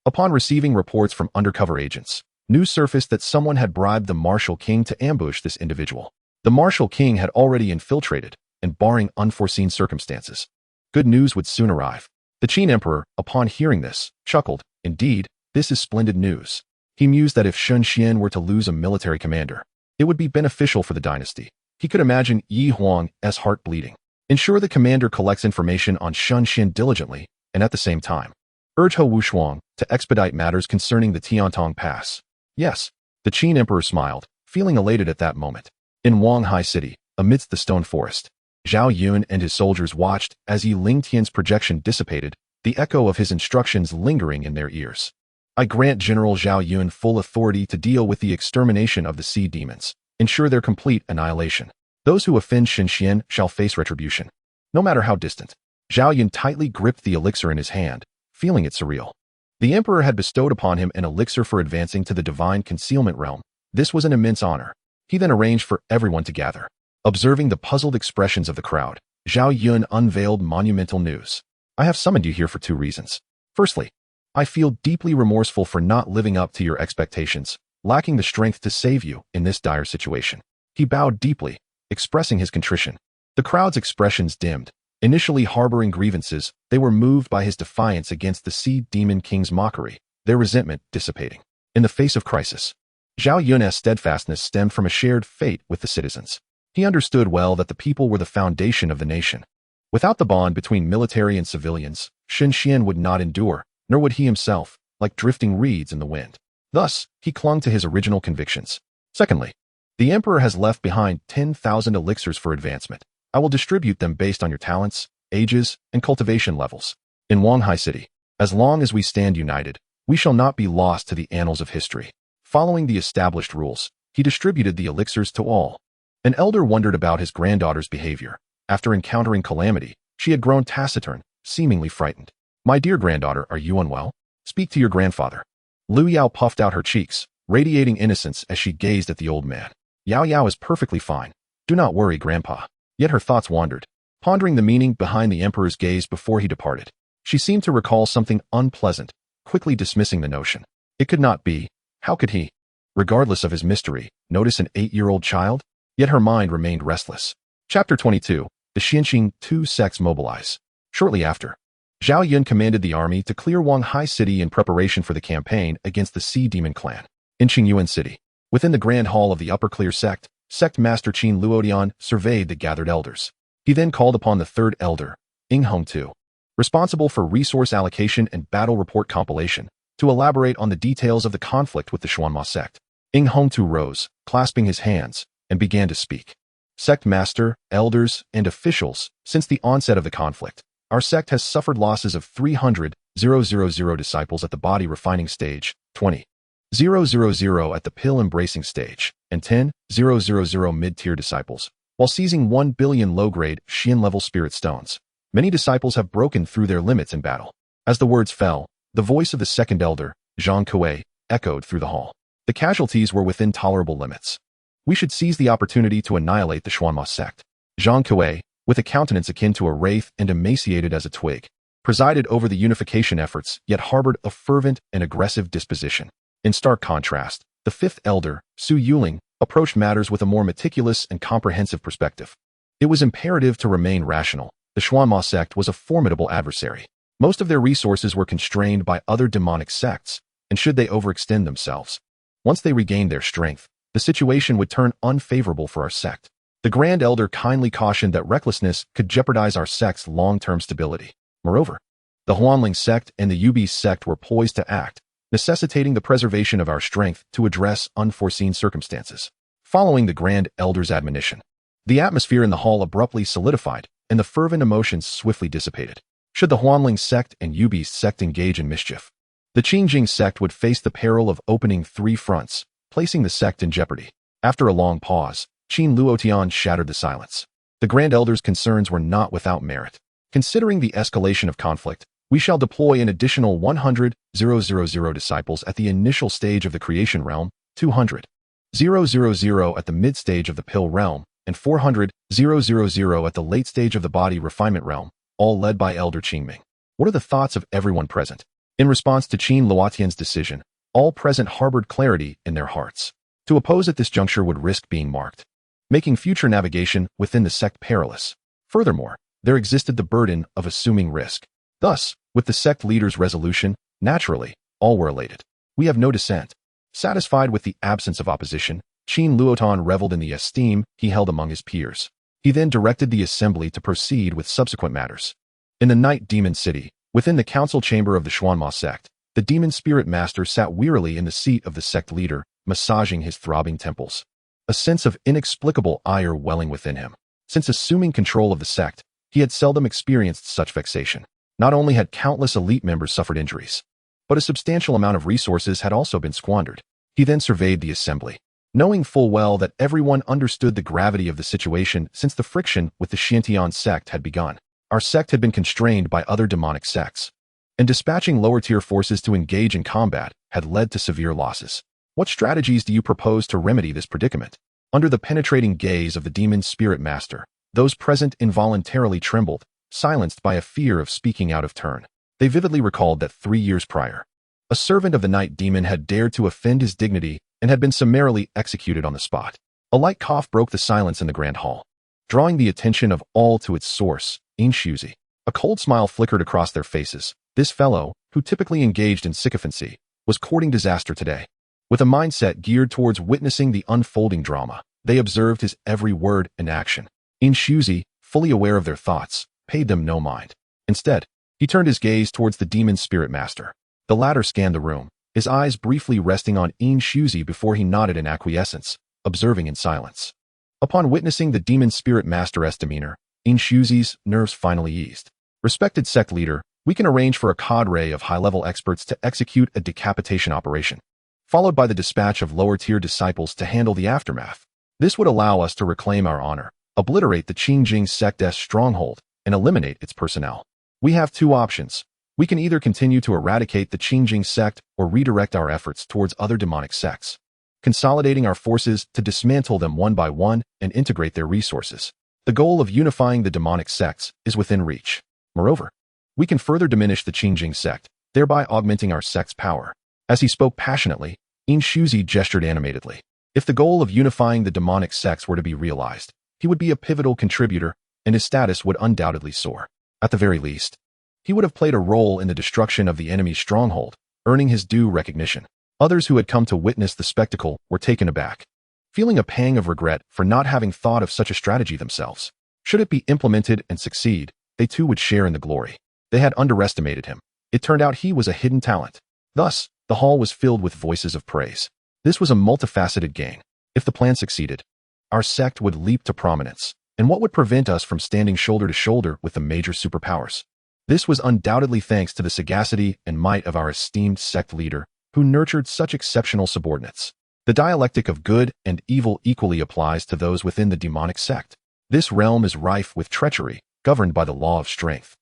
Upon receiving reports from undercover agents, news surfaced that someone had bribed the martial king to ambush this individual. The martial king had already infiltrated, and barring unforeseen circumstances, good news would soon arrive. The Qin emperor, upon hearing this, chuckled. Indeed, this is splendid news. He mused that if Xianxian were to lose a military commander, it would be beneficial for the dynasty. He could imagine Yi Huang's heart bleeding. Ensure the commander collects information on Xianxian diligently, and at the same time, urge He Wushuang to expedite matters concerning the Tiantong Pass. Yes, the Qin emperor smiled, feeling elated at that moment. In Wang Hai City, amidst the stone forest, Zhao Yun and his soldiers watched as Yi Lingtian's projection dissipated, the echo of his instructions lingering in their ears. I grant General Zhao Yun full authority to deal with the extermination of the sea demons, ensure their complete annihilation. Those who offend Xianxian shall face retribution, no matter how distant. Zhao Yun tightly gripped the elixir in his hand, feeling it surreal. The emperor had bestowed upon him an elixir for advancing to the divine concealment realm. This was an immense honor. He then arranged for everyone to gather. Observing the puzzled expressions of the crowd, Zhao Yun unveiled monumental news. I have summoned you here for 2 reasons. Firstly, I feel deeply remorseful for not living up to your expectations, lacking the strength to save you in this dire situation. He bowed deeply, expressing his contrition. The crowd's expressions dimmed. Initially harboring grievances, they were moved by his defiance against the Sea Demon King's mockery, their resentment dissipating. In the face of crisis, Zhao Yun's steadfastness stemmed from a shared fate with the citizens. He understood well that the people were the foundation of the nation. Without the bond between military and civilians, Xianxian would not endure, nor would he himself, like drifting reeds in the wind. Thus, he clung to his original convictions. Secondly, the emperor has left behind 10,000 elixirs for advancement. I will distribute them based on your talents, ages, and cultivation levels. In Wang Hai City, as long as we stand united, we shall not be lost to the annals of history. Following the established rules, he distributed the elixirs to all. An elder wondered about his granddaughter's behavior. After encountering calamity, she had grown taciturn, seemingly frightened. "My dear granddaughter, are you unwell? Speak to your grandfather." Lu Yao puffed out her cheeks, radiating innocence as she gazed at the old man. "Yao Yao is perfectly fine. Do not worry, Grandpa." Yet her thoughts wandered, pondering the meaning behind the emperor's gaze before he departed. She seemed to recall something unpleasant, quickly dismissing the notion. It could not be. How could he, regardless of his mystery, notice an 8-year-old child? Yet her mind remained restless. Chapter 22. The Xianxiang two sects mobilize. Shortly after, Zhao Yun commanded the army to clear Wanghai City in preparation for the campaign against the Sea Demon clan. In Qingyuan City, within the Grand Hall of the Upper Clear Sect, Sect Master Qin Luotian surveyed the gathered elders. He then called upon the third elder, Ing Hong Tu, responsible for resource allocation and battle report compilation, to elaborate on the details of the conflict with the Xuanma sect. Ing Hong Tu rose, clasping his hands, and began to speak. "Sect Master, elders, and officials, since the onset of the conflict, our sect has suffered losses of 300,000 disciples at the body refining stage, 20,000 at the pill embracing stage, and 10,000 mid-tier disciples, while seizing 1 billion low-grade Xian level spirit stones. Many disciples have broken through their limits in battle." As the words fell, the voice of the second elder, Zhang Kuei, echoed through the hall. "The casualties were within tolerable limits. We should seize the opportunity to annihilate the Xuanma sect." Zhang Kuei, with a countenance akin to a wraith and emaciated as a twig, presided over the unification efforts, yet harbored a fervent and aggressive disposition. In stark contrast, the fifth elder, Su Yuling, approached matters with a more meticulous and comprehensive perspective. It was imperative to remain rational. The Xuanma sect was a formidable adversary. Most of their resources were constrained by other demonic sects, and should they overextend themselves, once they regained their strength, the situation would turn unfavorable for our sect. The Grand Elder kindly cautioned that recklessness could jeopardize our sect's long-term stability. Moreover, the Huanling sect and the Yubi sect were poised to act, necessitating the preservation of our strength to address unforeseen circumstances. Following the Grand Elder's admonition, the atmosphere in the hall abruptly solidified, and the fervent emotions swiftly dissipated. Should the Huanling sect and Yubi sect engage in mischief, the Qingjing sect would face the peril of opening 3 fronts, placing the sect in jeopardy. After a long pause, Qin Luotian shattered the silence. The Grand Elder's concerns were not without merit. "Considering the escalation of conflict, we shall deploy an additional 100,000 disciples at the initial stage of the creation realm, 200,000 at the mid-stage of the pill realm, and 400,000 at the late stage of the body refinement realm, all led by Elder Qingming." What are the thoughts of everyone present? In response to Qin Luotian's decision, all present harbored clarity in their hearts. To oppose at this juncture would risk being marked, making future navigation within the sect perilous. Furthermore, there existed the burden of assuming risk. Thus, with the sect leader's resolution, naturally, all were elated. "We have no dissent." Satisfied with the absence of opposition, Qin Luotian reveled in the esteem he held among his peers. He then directed the assembly to proceed with subsequent matters. In the Night Demon City, within the council chamber of the Xuanma sect, the demon spirit master sat wearily in the seat of the sect leader, massaging his throbbing temples. A sense of inexplicable ire welling within him. Since assuming control of the sect, he had seldom experienced such vexation. Not only had countless elite members suffered injuries, but a substantial amount of resources had also been squandered. He then surveyed the assembly, knowing full well that everyone understood the gravity of the situation since the friction with the Xianxian sect had begun. Our sect had been constrained by other demonic sects, and dispatching lower-tier forces to engage in combat had led to severe losses. What strategies do you propose to remedy this predicament? Under the penetrating gaze of the demon spirit master, those present involuntarily trembled, silenced by a fear of speaking out of turn. They vividly recalled that 3 years prior, a servant of the night demon had dared to offend his dignity and had been summarily executed on the spot. A light cough broke the silence in the grand hall, drawing the attention of all to its source, xianxiaaudiobooks. A cold smile flickered across their faces. This fellow, who typically engaged in sycophancy, was courting disaster today. With a mindset geared towards witnessing the unfolding drama, they observed his every word and action. Xianxiaaudiobooks, fully aware of their thoughts, paid them no mind. Instead, he turned his gaze towards the demon spirit master. The latter scanned the room, his eyes briefly resting on Xianxiaaudiobooks before he nodded in acquiescence, observing in silence. Upon witnessing the demon spirit master's demeanor, Xianxiaaudiobooks' nerves finally eased. "Respected sect leader, we can arrange for a cadre of high-level experts to execute a decapitation operation, followed by the dispatch of lower-tier disciples to handle the aftermath. This would allow us to reclaim our honor, obliterate the Qingjing sect's stronghold, and eliminate its personnel. We have two options. We can either continue to eradicate the Qingjing sect or redirect our efforts towards other demonic sects, consolidating our forces to dismantle them one by one and integrate their resources. The goal of unifying the demonic sects is within reach. Moreover, we can further diminish the Qingjing sect, thereby augmenting our sect's power. As he spoke passionately, Xianxiaaudiobooks gestured animatedly. If the goal of unifying the demonic sects were to be realized, he would be a pivotal contributor, and his status would undoubtedly soar. At the very least, he would have played a role in the destruction of the enemy's stronghold, earning his due recognition. Others who had come to witness the spectacle were taken aback, feeling a pang of regret for not having thought of such a strategy themselves. Should it be implemented and succeed, they too would share in the glory. They had underestimated him. It turned out he was a hidden talent. Thus, the hall was filled with voices of praise. This was a multifaceted gain. If the plan succeeded, our sect would leap to prominence. And what would prevent us from standing shoulder to shoulder with the major superpowers? This was undoubtedly thanks to the sagacity and might of our esteemed sect leader, who nurtured such exceptional subordinates. The dialectic of good and evil equally applies to those within the demonic sect. This realm is rife with treachery, governed by the law of strength.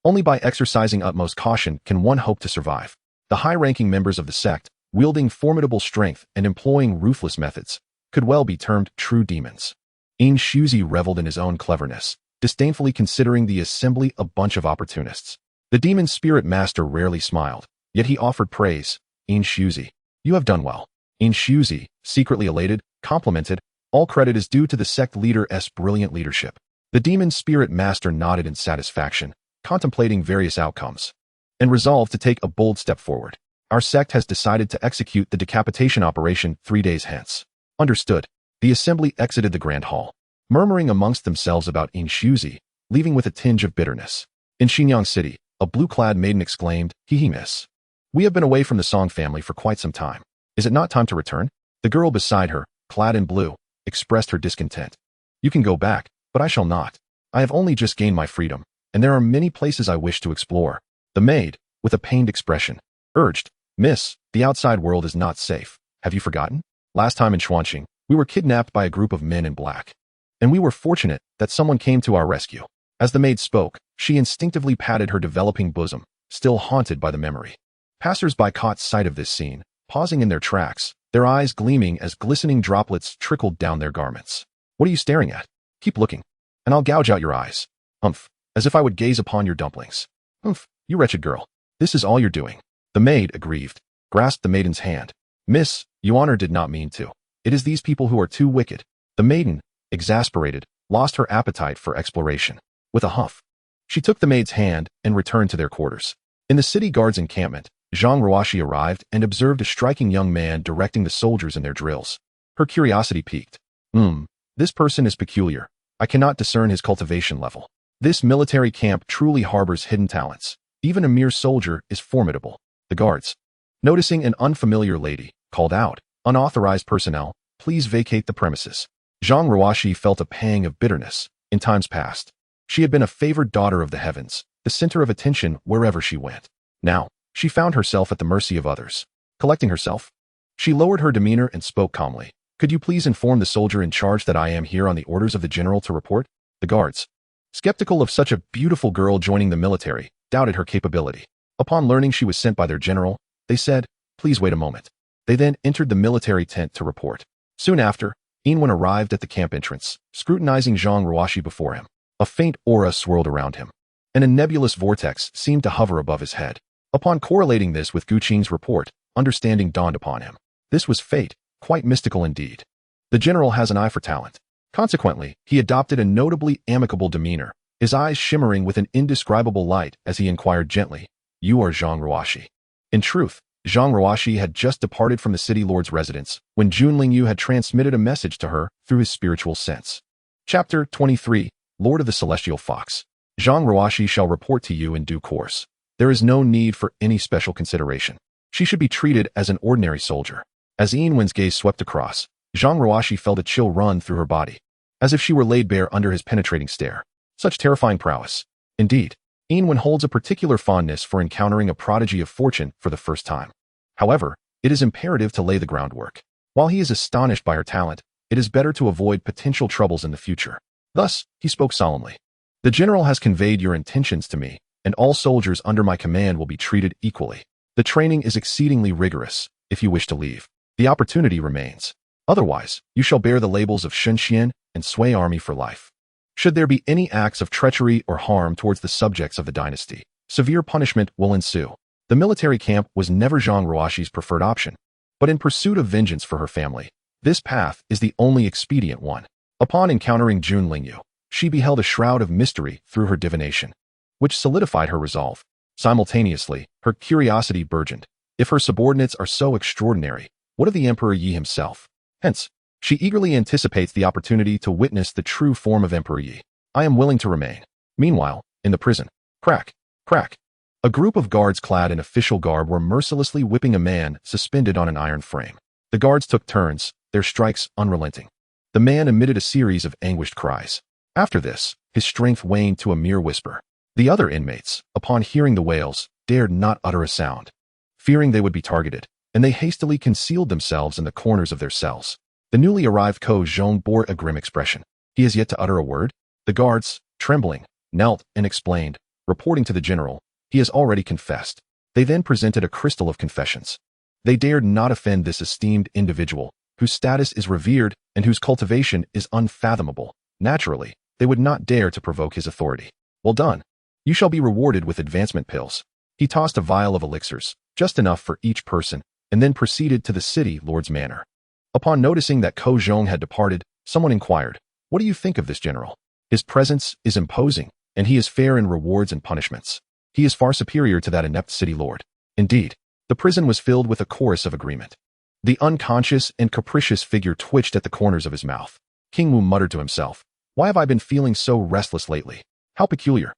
Only by exercising utmost caution can one hope to survive. The high-ranking members of the sect, wielding formidable strength and employing ruthless methods, could well be termed true demons. Xianxiaaudiobooks reveled in his own cleverness, disdainfully considering the assembly a bunch of opportunists. The demon spirit master rarely smiled, yet he offered praise. Xianxiaaudiobooks, you have done well. Xianxiaaudiobooks, secretly elated, complimented, all credit is due to the sect leader's brilliant leadership. The demon spirit master nodded in satisfaction, contemplating various outcomes, and resolved to take a bold step forward. Our sect has decided to execute the decapitation operation 3 days hence. Understood. The assembly exited the grand hall, murmuring amongst themselves about Xianxiaaudiobooks, leaving with a tinge of bitterness. In Xinyang City, a blue-clad maiden exclaimed, "Hee miss. We have been away from the Song family for quite some time. Is it not time to return?" The girl beside her, clad in blue, expressed her discontent. "You can go back, but I shall not. I have only just gained my freedom, and there are many places I wish to explore." The maid, with a pained expression, urged, "Miss, the outside world is not safe. Have you forgotten? Last time in Xuanxing, we were kidnapped by a group of men in black, and we were fortunate that someone came to our rescue." As the maid spoke, she instinctively patted her developing bosom, still haunted by the memory. Passers-by caught sight of this scene, pausing in their tracks, their eyes gleaming as glistening droplets trickled down their garments. "What are you staring at? Keep looking, and I'll gouge out your eyes. Humph, as if I would gaze upon your dumplings. Humph, you wretched girl. This is all you're doing." The maid, aggrieved, grasped the maiden's hand. "Miss, your honor did not mean to. It is these people who are too wicked." The maiden, exasperated, lost her appetite for exploration. With a huff, she took the maid's hand and returned to their quarters. In the city guard's encampment, Xianxiaaudiobooks arrived and observed a striking young man directing the soldiers in their drills. Her curiosity piqued. This person is peculiar. I cannot discern his cultivation level. This military camp truly harbors hidden talents. Even a mere soldier is formidable." The guards, noticing an unfamiliar lady, called out, "Unauthorized personnel, please vacate the premises." Xianxiaaudiobooks felt a pang of bitterness. In times past, she had been a favored daughter of the heavens, the center of attention wherever she went. Now, she found herself at the mercy of others. Collecting herself, she lowered her demeanor and spoke calmly. "Could you please inform the soldier in charge that I am here on the orders of the general to report?" The guards, skeptical of such a beautiful girl joining the military, doubted her capability. Upon learning she was sent by their general, they said, "Please wait a moment." They then entered the military tent to report. Soon after, Xianwen arrived at the camp entrance, scrutinizing Xianxiaaudiobooks before him. A faint aura swirled around him, and a nebulous vortex seemed to hover above his head. Upon correlating this with Guqing's report, understanding dawned upon him. This was fate, quite mystical indeed. The general has an eye for talent. Consequently, he adopted a notably amicable demeanor, his eyes shimmering with an indescribable light as he inquired gently, "You are Xianxiaaudiobooks." In truth, Xianxiaaudiobooks had just departed from the city lord's residence when Jun Lingyu had transmitted a message to her through his spiritual sense. Chapter 23, Lord of the Celestial Fox. Xianxiaaudiobooks shall report to you in due course. There is no need for any special consideration. She should be treated as an ordinary soldier. As Xianwen's gaze swept across, Xianxiaaudiobooks felt a chill run through her body, as if she were laid bare under his penetrating stare. Such terrifying prowess. Indeed, Xianwen holds a particular fondness for encountering a prodigy of fortune for the first time. However, it is imperative to lay the groundwork. While he is astonished by her talent, it is better to avoid potential troubles in the future. Thus, he spoke solemnly. "The general has conveyed your intentions to me, and all soldiers under my command will be treated equally. The training is exceedingly rigorous. If you wish to leave, the opportunity remains. Otherwise, you shall bear the labels of Xianxian and Sui army for life. Should there be any acts of treachery or harm towards the subjects of the dynasty, severe punishment will ensue. The military camp was never Zhang Ruoxi's preferred option, but in pursuit of vengeance for her family, this path is the only expedient one. Upon encountering Jun Lingyu, she beheld a shroud of mystery through her divination, which solidified her resolve. Simultaneously, her curiosity burgeoned. If her subordinates are so extraordinary, what of the Emperor Yi himself? Hence, she eagerly anticipates the opportunity to witness the true form of Emperor Yi. I am willing to remain. Meanwhile, in the prison, crack, crack. A group of guards clad in official garb were mercilessly whipping a man suspended on an iron frame. The guards took turns, their strikes unrelenting. The man emitted a series of anguished cries. After this, his strength waned to a mere whisper. The other inmates, upon hearing the wails, dared not utter a sound, fearing they would be targeted, and they hastily concealed themselves in the corners of their cells. The newly arrived Ko Zhong bore a grim expression. He has yet to utter a word. The guards, trembling, knelt and explained, reporting to the general, he has already confessed. They then presented a crystal of confessions. They dared not offend this esteemed individual, whose status is revered and whose cultivation is unfathomable. Naturally, they would not dare to provoke his authority. Well done. You shall be rewarded with advancement pills. He tossed a vial of elixirs, just enough for each person, and then proceeded to the city lord's manor. Upon noticing that Ko Zhong had departed, someone inquired, "What do you think of this general? His presence is imposing, and he is fair in rewards and punishments. He is far superior to that inept city lord." Indeed, the prison was filled with a chorus of agreement. The unconscious and capricious figure twitched at the corners of his mouth. King Wu muttered to himself, "Why have I been feeling so restless lately? How peculiar."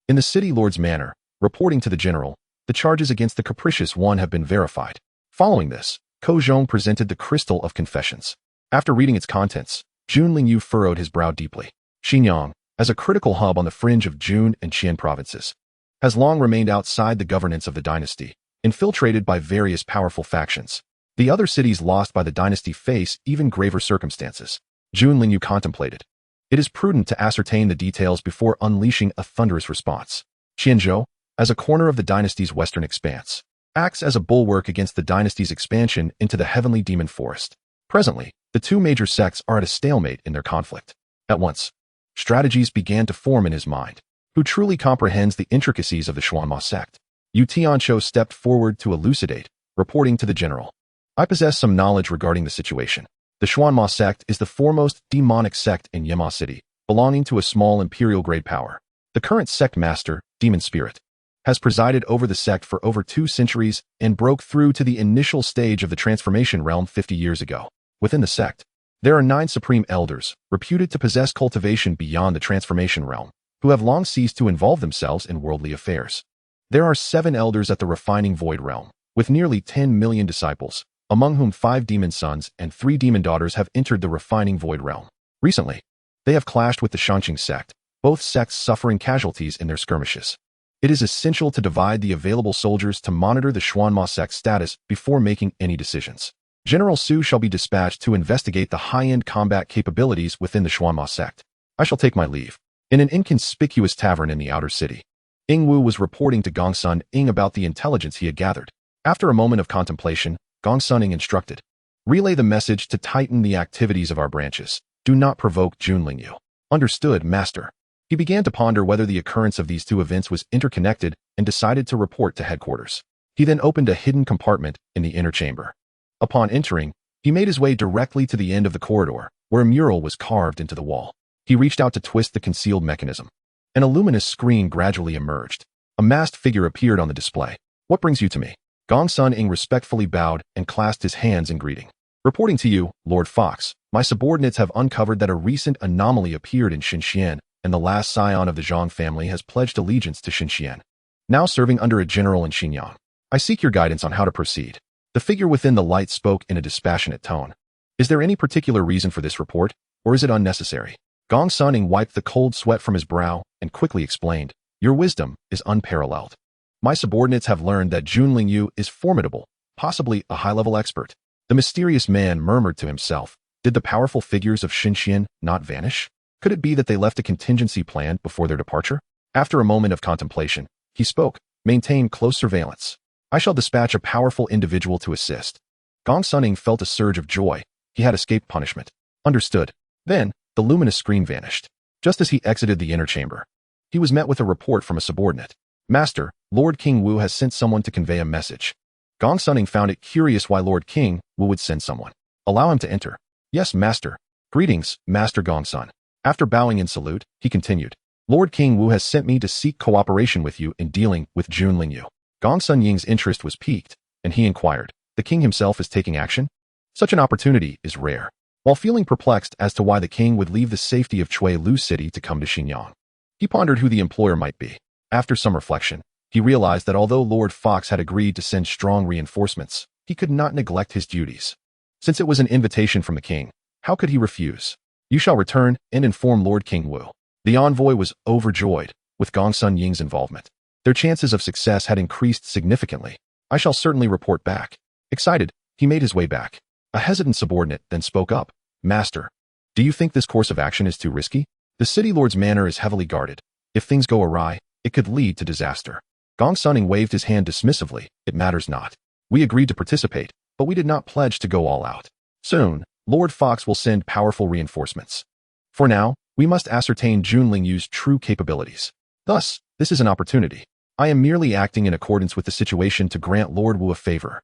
In the city lord's manor, reporting to the general, the charges against the capricious one have been verified. Following this, Ko Zhong presented the crystal of confessions. After reading its contents, Jun Lingyu furrowed his brow deeply. Xinjiang, as a critical hub on the fringe of Jun and Qian provinces, has long remained outside the governance of the dynasty, infiltrated by various powerful factions. The other cities lost by the dynasty face even graver circumstances. Jun Lingyu contemplated. It is prudent to ascertain the details before unleashing a thunderous response. Qianzhou, as a corner of the dynasty's western expanse, acts as a bulwark against the dynasty's expansion into the heavenly demon forest. Presently, the two major sects are at a stalemate in their conflict. At once, strategies began to form in his mind. Who truly comprehends the intricacies of the Xuanma sect? Yu Tianqiu stepped forward to elucidate, reporting to the general. I possess some knowledge regarding the situation. The Xuanma sect is the foremost demonic sect in Yema City, belonging to a small imperial-grade power. The current sect master, Demon Spirit, has presided over the sect for over 2 centuries and broke through to the initial stage of the transformation realm 50 years ago. Within the sect, there are 9 supreme elders, reputed to possess cultivation beyond the transformation realm, who have long ceased to involve themselves in worldly affairs. There are 7 elders at the refining void realm, with nearly 10 million disciples, among whom 5 demon sons and 3 demon daughters have entered the refining void realm. Recently, they have clashed with the Xianxia sect, both sects suffering casualties in their skirmishes. It is essential to divide the available soldiers to monitor the Xuanma sect's status before making any decisions. General Su shall be dispatched to investigate the high-end combat capabilities within the Xuanma sect. I shall take my leave. In an inconspicuous tavern in the outer city, Ing Wu was reporting to Gongsun Ing about the intelligence he had gathered. After a moment of contemplation, Gongsun Ing instructed, "Relay the message to tighten the activities of our branches. Do not provoke Jun Lingyu." Understood, master. He began to ponder whether the occurrence of these 2 events was interconnected and decided to report to headquarters. He then opened a hidden compartment in the inner chamber. Upon entering, he made his way directly to the end of the corridor, where a mural was carved into the wall. He reached out to twist the concealed mechanism. An luminous screen gradually emerged. A masked figure appeared on the display. "What brings you to me?" Gongsun Ing respectfully bowed and clasped his hands in greeting. "Reporting to you, Lord Fox, my subordinates have uncovered that a recent anomaly appeared in Xinxian, and the last scion of the Zhang family has pledged allegiance to Xinxian, now serving under a general in Xinjiang. I seek your guidance on how to proceed." The figure within the light spoke in a dispassionate tone. "Is there any particular reason for this report, or is it unnecessary?" Gongsun Ing wiped the cold sweat from his brow and quickly explained, "Your wisdom is unparalleled. My subordinates have learned that Jun Lingyu is formidable, possibly a high-level expert." The mysterious man murmured to himself, "Did the powerful figures of Xinxian not vanish? Could it be that they left a contingency plan before their departure?" After a moment of contemplation, He spoke, "Maintain close surveillance. I shall dispatch a powerful individual to assist." Gong Sunning felt a surge of joy. He had escaped punishment. Understood. Then, the luminous screen vanished. Just as he exited the inner chamber, he was met with a report from a subordinate. "Master, Lord King Wu has sent someone to convey a message." Gong Sunning found it curious why Lord King Wu would send someone. "Allow him to enter." "Yes, master." "Greetings, Master Gong Sun." After bowing in salute, he continued, "Lord King Wu has sent me to seek cooperation with you in dealing with Jun Lingyu." Gong Sun Ying's interest was piqued, and he inquired, "The king himself is taking action?" Such an opportunity is rare. While feeling perplexed as to why the king would leave the safety of Chui Lu City to come to Xinjiang, he pondered who the employer might be. After some reflection, he realized that although Lord Fox had agreed to send strong reinforcements, he could not neglect his duties. Since it was an invitation from the king, how could he refuse? "You shall return and inform Lord King Wu." The envoy was overjoyed with Gong Sun Ying's involvement. Their chances of success had increased significantly. "I shall certainly report back." Excited, he made his way back. A hesitant subordinate then spoke up, "Master, do you think this course of action is too risky? The city lord's manor is heavily guarded. If things go awry, it could lead to disaster." Gong Sunning waved his hand dismissively. "It matters not. We agreed to participate, but we did not pledge to go all out. Soon, Lord Fox will send powerful reinforcements. For now, we must ascertain Jun Lingyu's true capabilities. Thus, this is an opportunity. I am merely acting in accordance with the situation to grant Lord Wu a favor."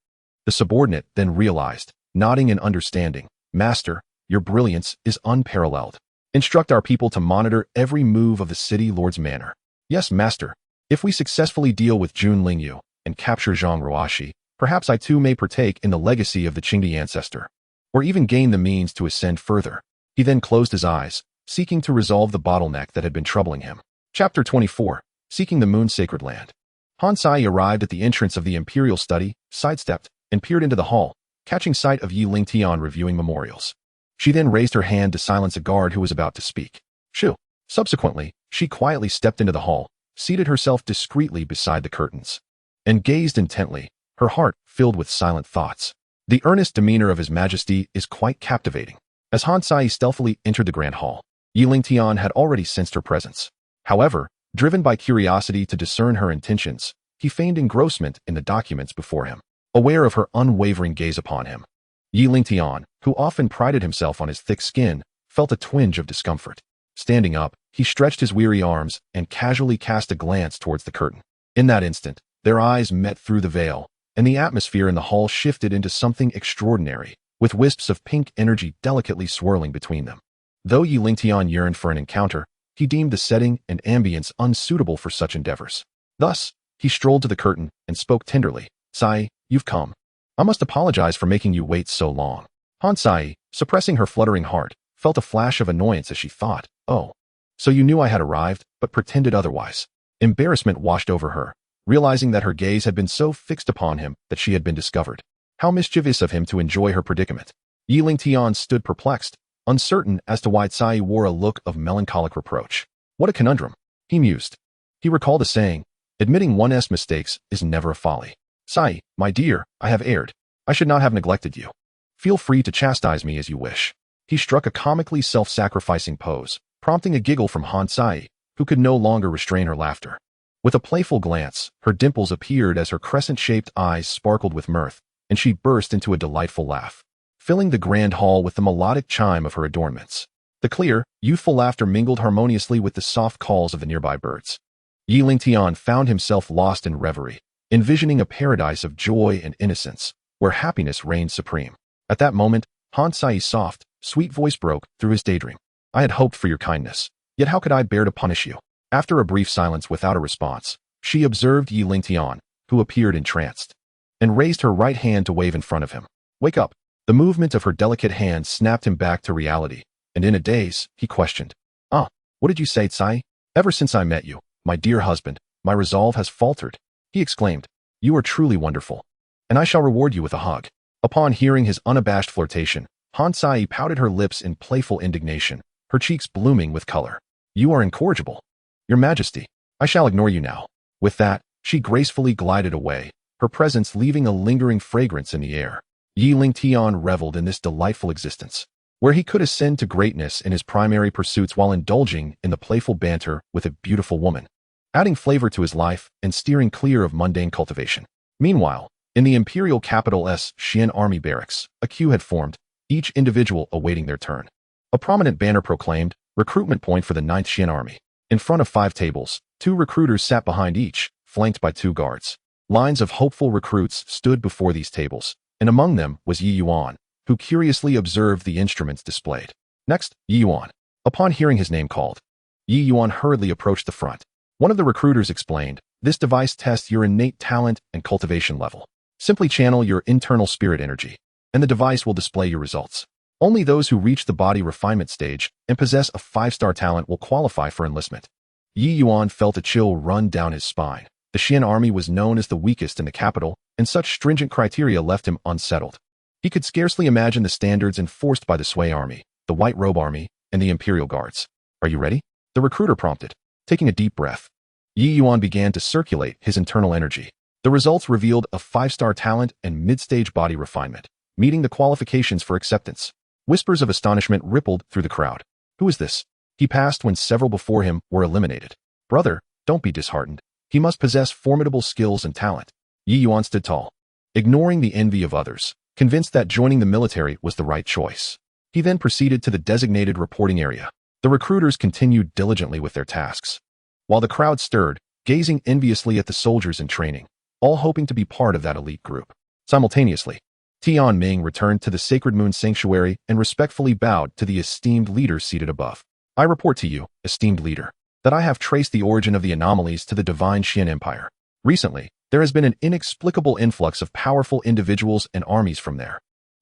The subordinate then realized, nodding in understanding, "Master, your brilliance is unparalleled. Instruct our people to monitor every move of the city lord's manor." "Yes, master. If we successfully deal with Jun Lingyu and capture Zhang Ruoxi, perhaps I too may partake in the legacy of the Qingdi ancestor, or even gain the means to ascend further." He then closed his eyes, seeking to resolve the bottleneck that had been troubling him. Chapter 24, Seeking the Moon Sacred Land. Han Sai arrived at the entrance of the imperial study, sidestepped, and peered into the hall, catching sight of Yi Lingtian reviewing memorials. She then raised her hand to silence a guard who was about to speak. Shoo. Subsequently, she quietly stepped into the hall, seated herself discreetly beside the curtains, and gazed intently, her heart filled with silent thoughts. The earnest demeanor of His Majesty is quite captivating. As Han Sai stealthily entered the grand hall, Yi Lingtian had already sensed her presence. However, driven by curiosity to discern her intentions, he feigned engrossment in the documents before him, aware of her unwavering gaze upon him. Yi Lingtian, who often prided himself on his thick skin, felt a twinge of discomfort. Standing up, he stretched his weary arms and casually cast a glance towards the curtain. In that instant, their eyes met through the veil, and the atmosphere in the hall shifted into something extraordinary, with wisps of pink energy delicately swirling between them. Though Yi Lingtian yearned for an encounter, he deemed the setting and ambience unsuitable for such endeavors. Thus, he strolled to the curtain and spoke tenderly. "Sai, you've come. I must apologize for making you wait so long." Han Sai, suppressing her fluttering heart, felt a flash of annoyance as she thought, "Oh, so you knew I had arrived, but pretended otherwise." Embarrassment washed over her, realizing that her gaze had been so fixed upon him that she had been discovered. How mischievous of him to enjoy her predicament. Yi Lingtian stood perplexed, uncertain as to why Tsai wore a look of melancholic reproach. What a conundrum, he mused. He recalled a saying, "Admitting one's mistakes is never a folly." "Tsai, my dear, I have erred. I should not have neglected you. Feel free to chastise me as you wish." He struck a comically self-sacrificing pose, prompting a giggle from Han Sai, who could no longer restrain her laughter. With a playful glance, her dimples appeared as her crescent-shaped eyes sparkled with mirth, and she burst into a delightful laugh, filling the grand hall with the melodic chime of her adornments. The clear, youthful laughter mingled harmoniously with the soft calls of the nearby birds. Yi Lingtian found himself lost in reverie, envisioning a paradise of joy and innocence, where happiness reigned supreme. At that moment, Han Sai's soft, sweet voice broke through his daydream. "I had hoped for your kindness, yet how could I bear to punish you?" After a brief silence without a response, she observed Yi Lingtian, who appeared entranced, and raised her right hand to wave in front of him. "Wake up." The movement of her delicate hand snapped him back to reality, and in a daze, he questioned, What did you say, Tsai? Ever since I met you, my dear husband, my resolve has faltered." He exclaimed, "You are truly wonderful, and I shall reward you with a hug." Upon hearing his unabashed flirtation, Han Sai pouted her lips in playful indignation, her cheeks blooming with color. "You are incorrigible. Your Majesty, I shall ignore you now." With that, she gracefully glided away, her presence leaving a lingering fragrance in the air. Yi Lingtian reveled in this delightful existence, where he could ascend to greatness in his primary pursuits while indulging in the playful banter with a beautiful woman. adding flavor to his life and steering clear of mundane cultivation. Meanwhile, in the imperial capital Xian army barracks, a queue had formed, each individual awaiting their turn. A prominent banner proclaimed, "Recruitment point for the 9th Xian army." In front of 5 tables, 2 recruiters sat behind each, flanked by 2 guards. Lines of hopeful recruits stood before these tables, and among them was Yi Yuan, who curiously observed the instruments displayed. Next, Yi Yuan. Upon hearing his name called, Yi Yuan hurriedly approached the front. One of the recruiters explained, "This device tests your innate talent and cultivation level. Simply channel your internal spirit energy, and the device will display your results. Only those who reach the body refinement stage and possess a 5-star talent will qualify for enlistment." Yi Yuan felt a chill run down his spine. The Xian army was known as the weakest in the capital, and such stringent criteria left him unsettled. He could scarcely imagine the standards enforced by the Sui army, the White Robe army, and the Imperial Guards. "Are you ready?" the recruiter prompted. Taking a deep breath, Yi Yuan began to circulate his internal energy. The results revealed a 5-star talent and mid-stage body refinement, meeting the qualifications for acceptance. Whispers of astonishment rippled through the crowd. "Who is this?" He passed when several before him were eliminated. "Brother, don't be disheartened. He must possess formidable skills and talent." Yi Yuan stood tall, ignoring the envy of others, convinced that joining the military was the right choice. He then proceeded to the designated reporting area. The recruiters continued diligently with their tasks, while the crowd stirred, gazing enviously at the soldiers in training, all hoping to be part of that elite group. Simultaneously, Tian Ming returned to the Sacred Moon Sanctuary and respectfully bowed to the esteemed leader seated above. "I report to you, esteemed leader, that I have traced the origin of the anomalies to the divine Xian Empire. Recently, there has been an inexplicable influx of powerful individuals and armies from there.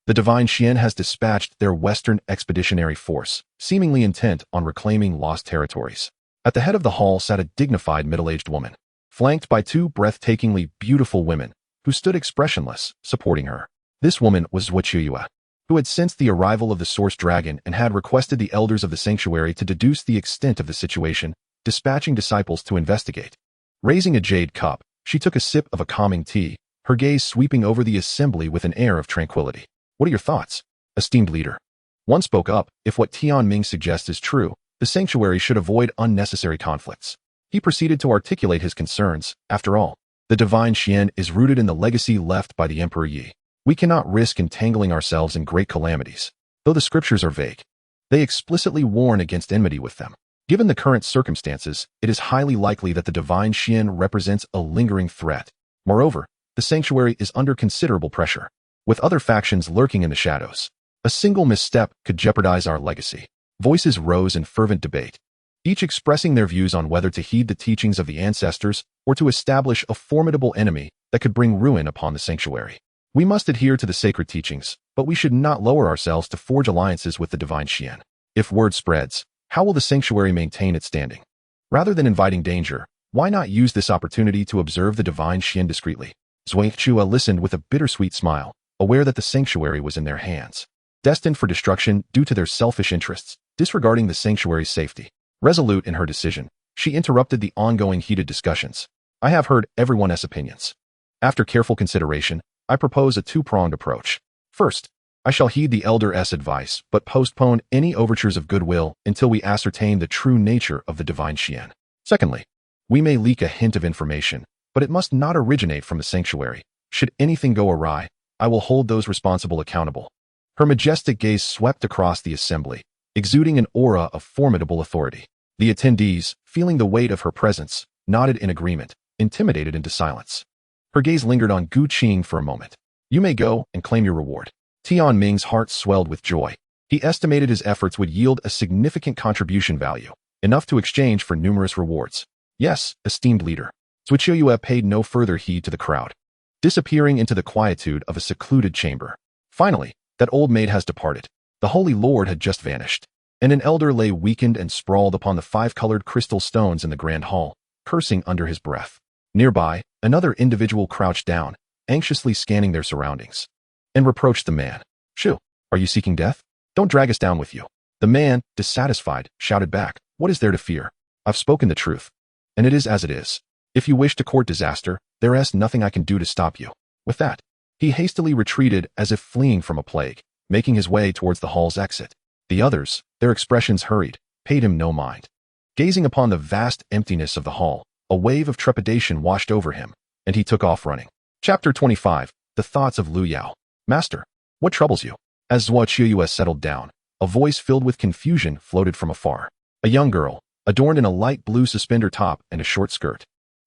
The divine Xian has dispatched their Western Expeditionary Force, seemingly intent on reclaiming lost territories." At the head of the hall sat a dignified middle-aged woman, flanked by 2 breathtakingly beautiful women, who stood expressionless, supporting her. This woman was Xianxiaaudiobooks, who had sensed the arrival of the Source Dragon and had requested the elders of the sanctuary to deduce the extent of the situation, dispatching disciples to investigate. Raising a jade cup, she took a sip of a calming tea, her gaze sweeping over the assembly with an air of tranquility. "What are your thoughts, esteemed leader?" One spoke up. "If what Tian Ming suggests is true, the sanctuary should avoid unnecessary conflicts." He proceeded to articulate his concerns. "After all, the divine Xian is rooted in the legacy left by the Emperor Yi. We cannot risk entangling ourselves in great calamities. Though the scriptures are vague, they explicitly warn against enmity with them. Given the current circumstances, it is highly likely that the divine Xian represents a lingering threat. Moreover, the sanctuary is under considerable pressure, with other factions lurking in the shadows. A single misstep could jeopardize our legacy." Voices rose in fervent debate, each expressing their views on whether to heed the teachings of the ancestors or to establish a formidable enemy that could bring ruin upon the sanctuary. "We must adhere to the sacred teachings, but we should not lower ourselves to forge alliances with the divine Xian. If word spreads, how will the sanctuary maintain its standing? Rather than inviting danger, why not use this opportunity to observe the divine Xian discreetly?" Xianxiaaudiobooks listened with a bittersweet smile, aware that the sanctuary was in their hands, destined for destruction due to their selfish interests, disregarding the sanctuary's safety. Resolute in her decision, she interrupted the ongoing heated discussions. "I have heard everyone's opinions. After careful consideration, I propose a 2-pronged approach. First, I shall heed the elder's advice, but postpone any overtures of goodwill until we ascertain the true nature of the divine Xian. Secondly, we may leak a hint of information, but it must not originate from the sanctuary. Should anything go awry, I will hold those responsible accountable." Her majestic gaze swept across the assembly, exuding an aura of formidable authority. The attendees, feeling the weight of her presence, nodded in agreement, intimidated into silence. Her gaze lingered on Gu Qing for a moment. "You may go and claim your reward." Tian Ming's heart swelled with joy. He estimated his efforts would yield a significant contribution value, enough to exchange for numerous rewards. "Yes, esteemed leader." Xianxiaaudiobooks paid no further heed to the crowd, disappearing into the quietude of a secluded chamber. Finally, that old maid has departed. The Holy Lord had just vanished, and an elder lay weakened and sprawled upon the 5-colored crystal stones in the grand hall, cursing under his breath. Nearby, another individual crouched down, anxiously scanning their surroundings, and reproached the man. "Shu, are you seeking death? Don't drag us down with you." The man, dissatisfied, shouted back, "What is there to fear? I've spoken the truth, and it is as it is. If you wish to court disaster, there is nothing I can do to stop you." With that, he hastily retreated as if fleeing from a plague, making his way towards the hall's exit. The others, their expressions hurried, paid him no mind. Gazing upon the vast emptiness of the hall, A wave of trepidation washed over him, and he took off running. Chapter 25. The Thoughts of Lu Yao. Master, what troubles you? As xianxiaaudiobooks settled down, a voice filled with confusion floated from afar. A young girl, adorned in a light blue suspender top and a short skirt,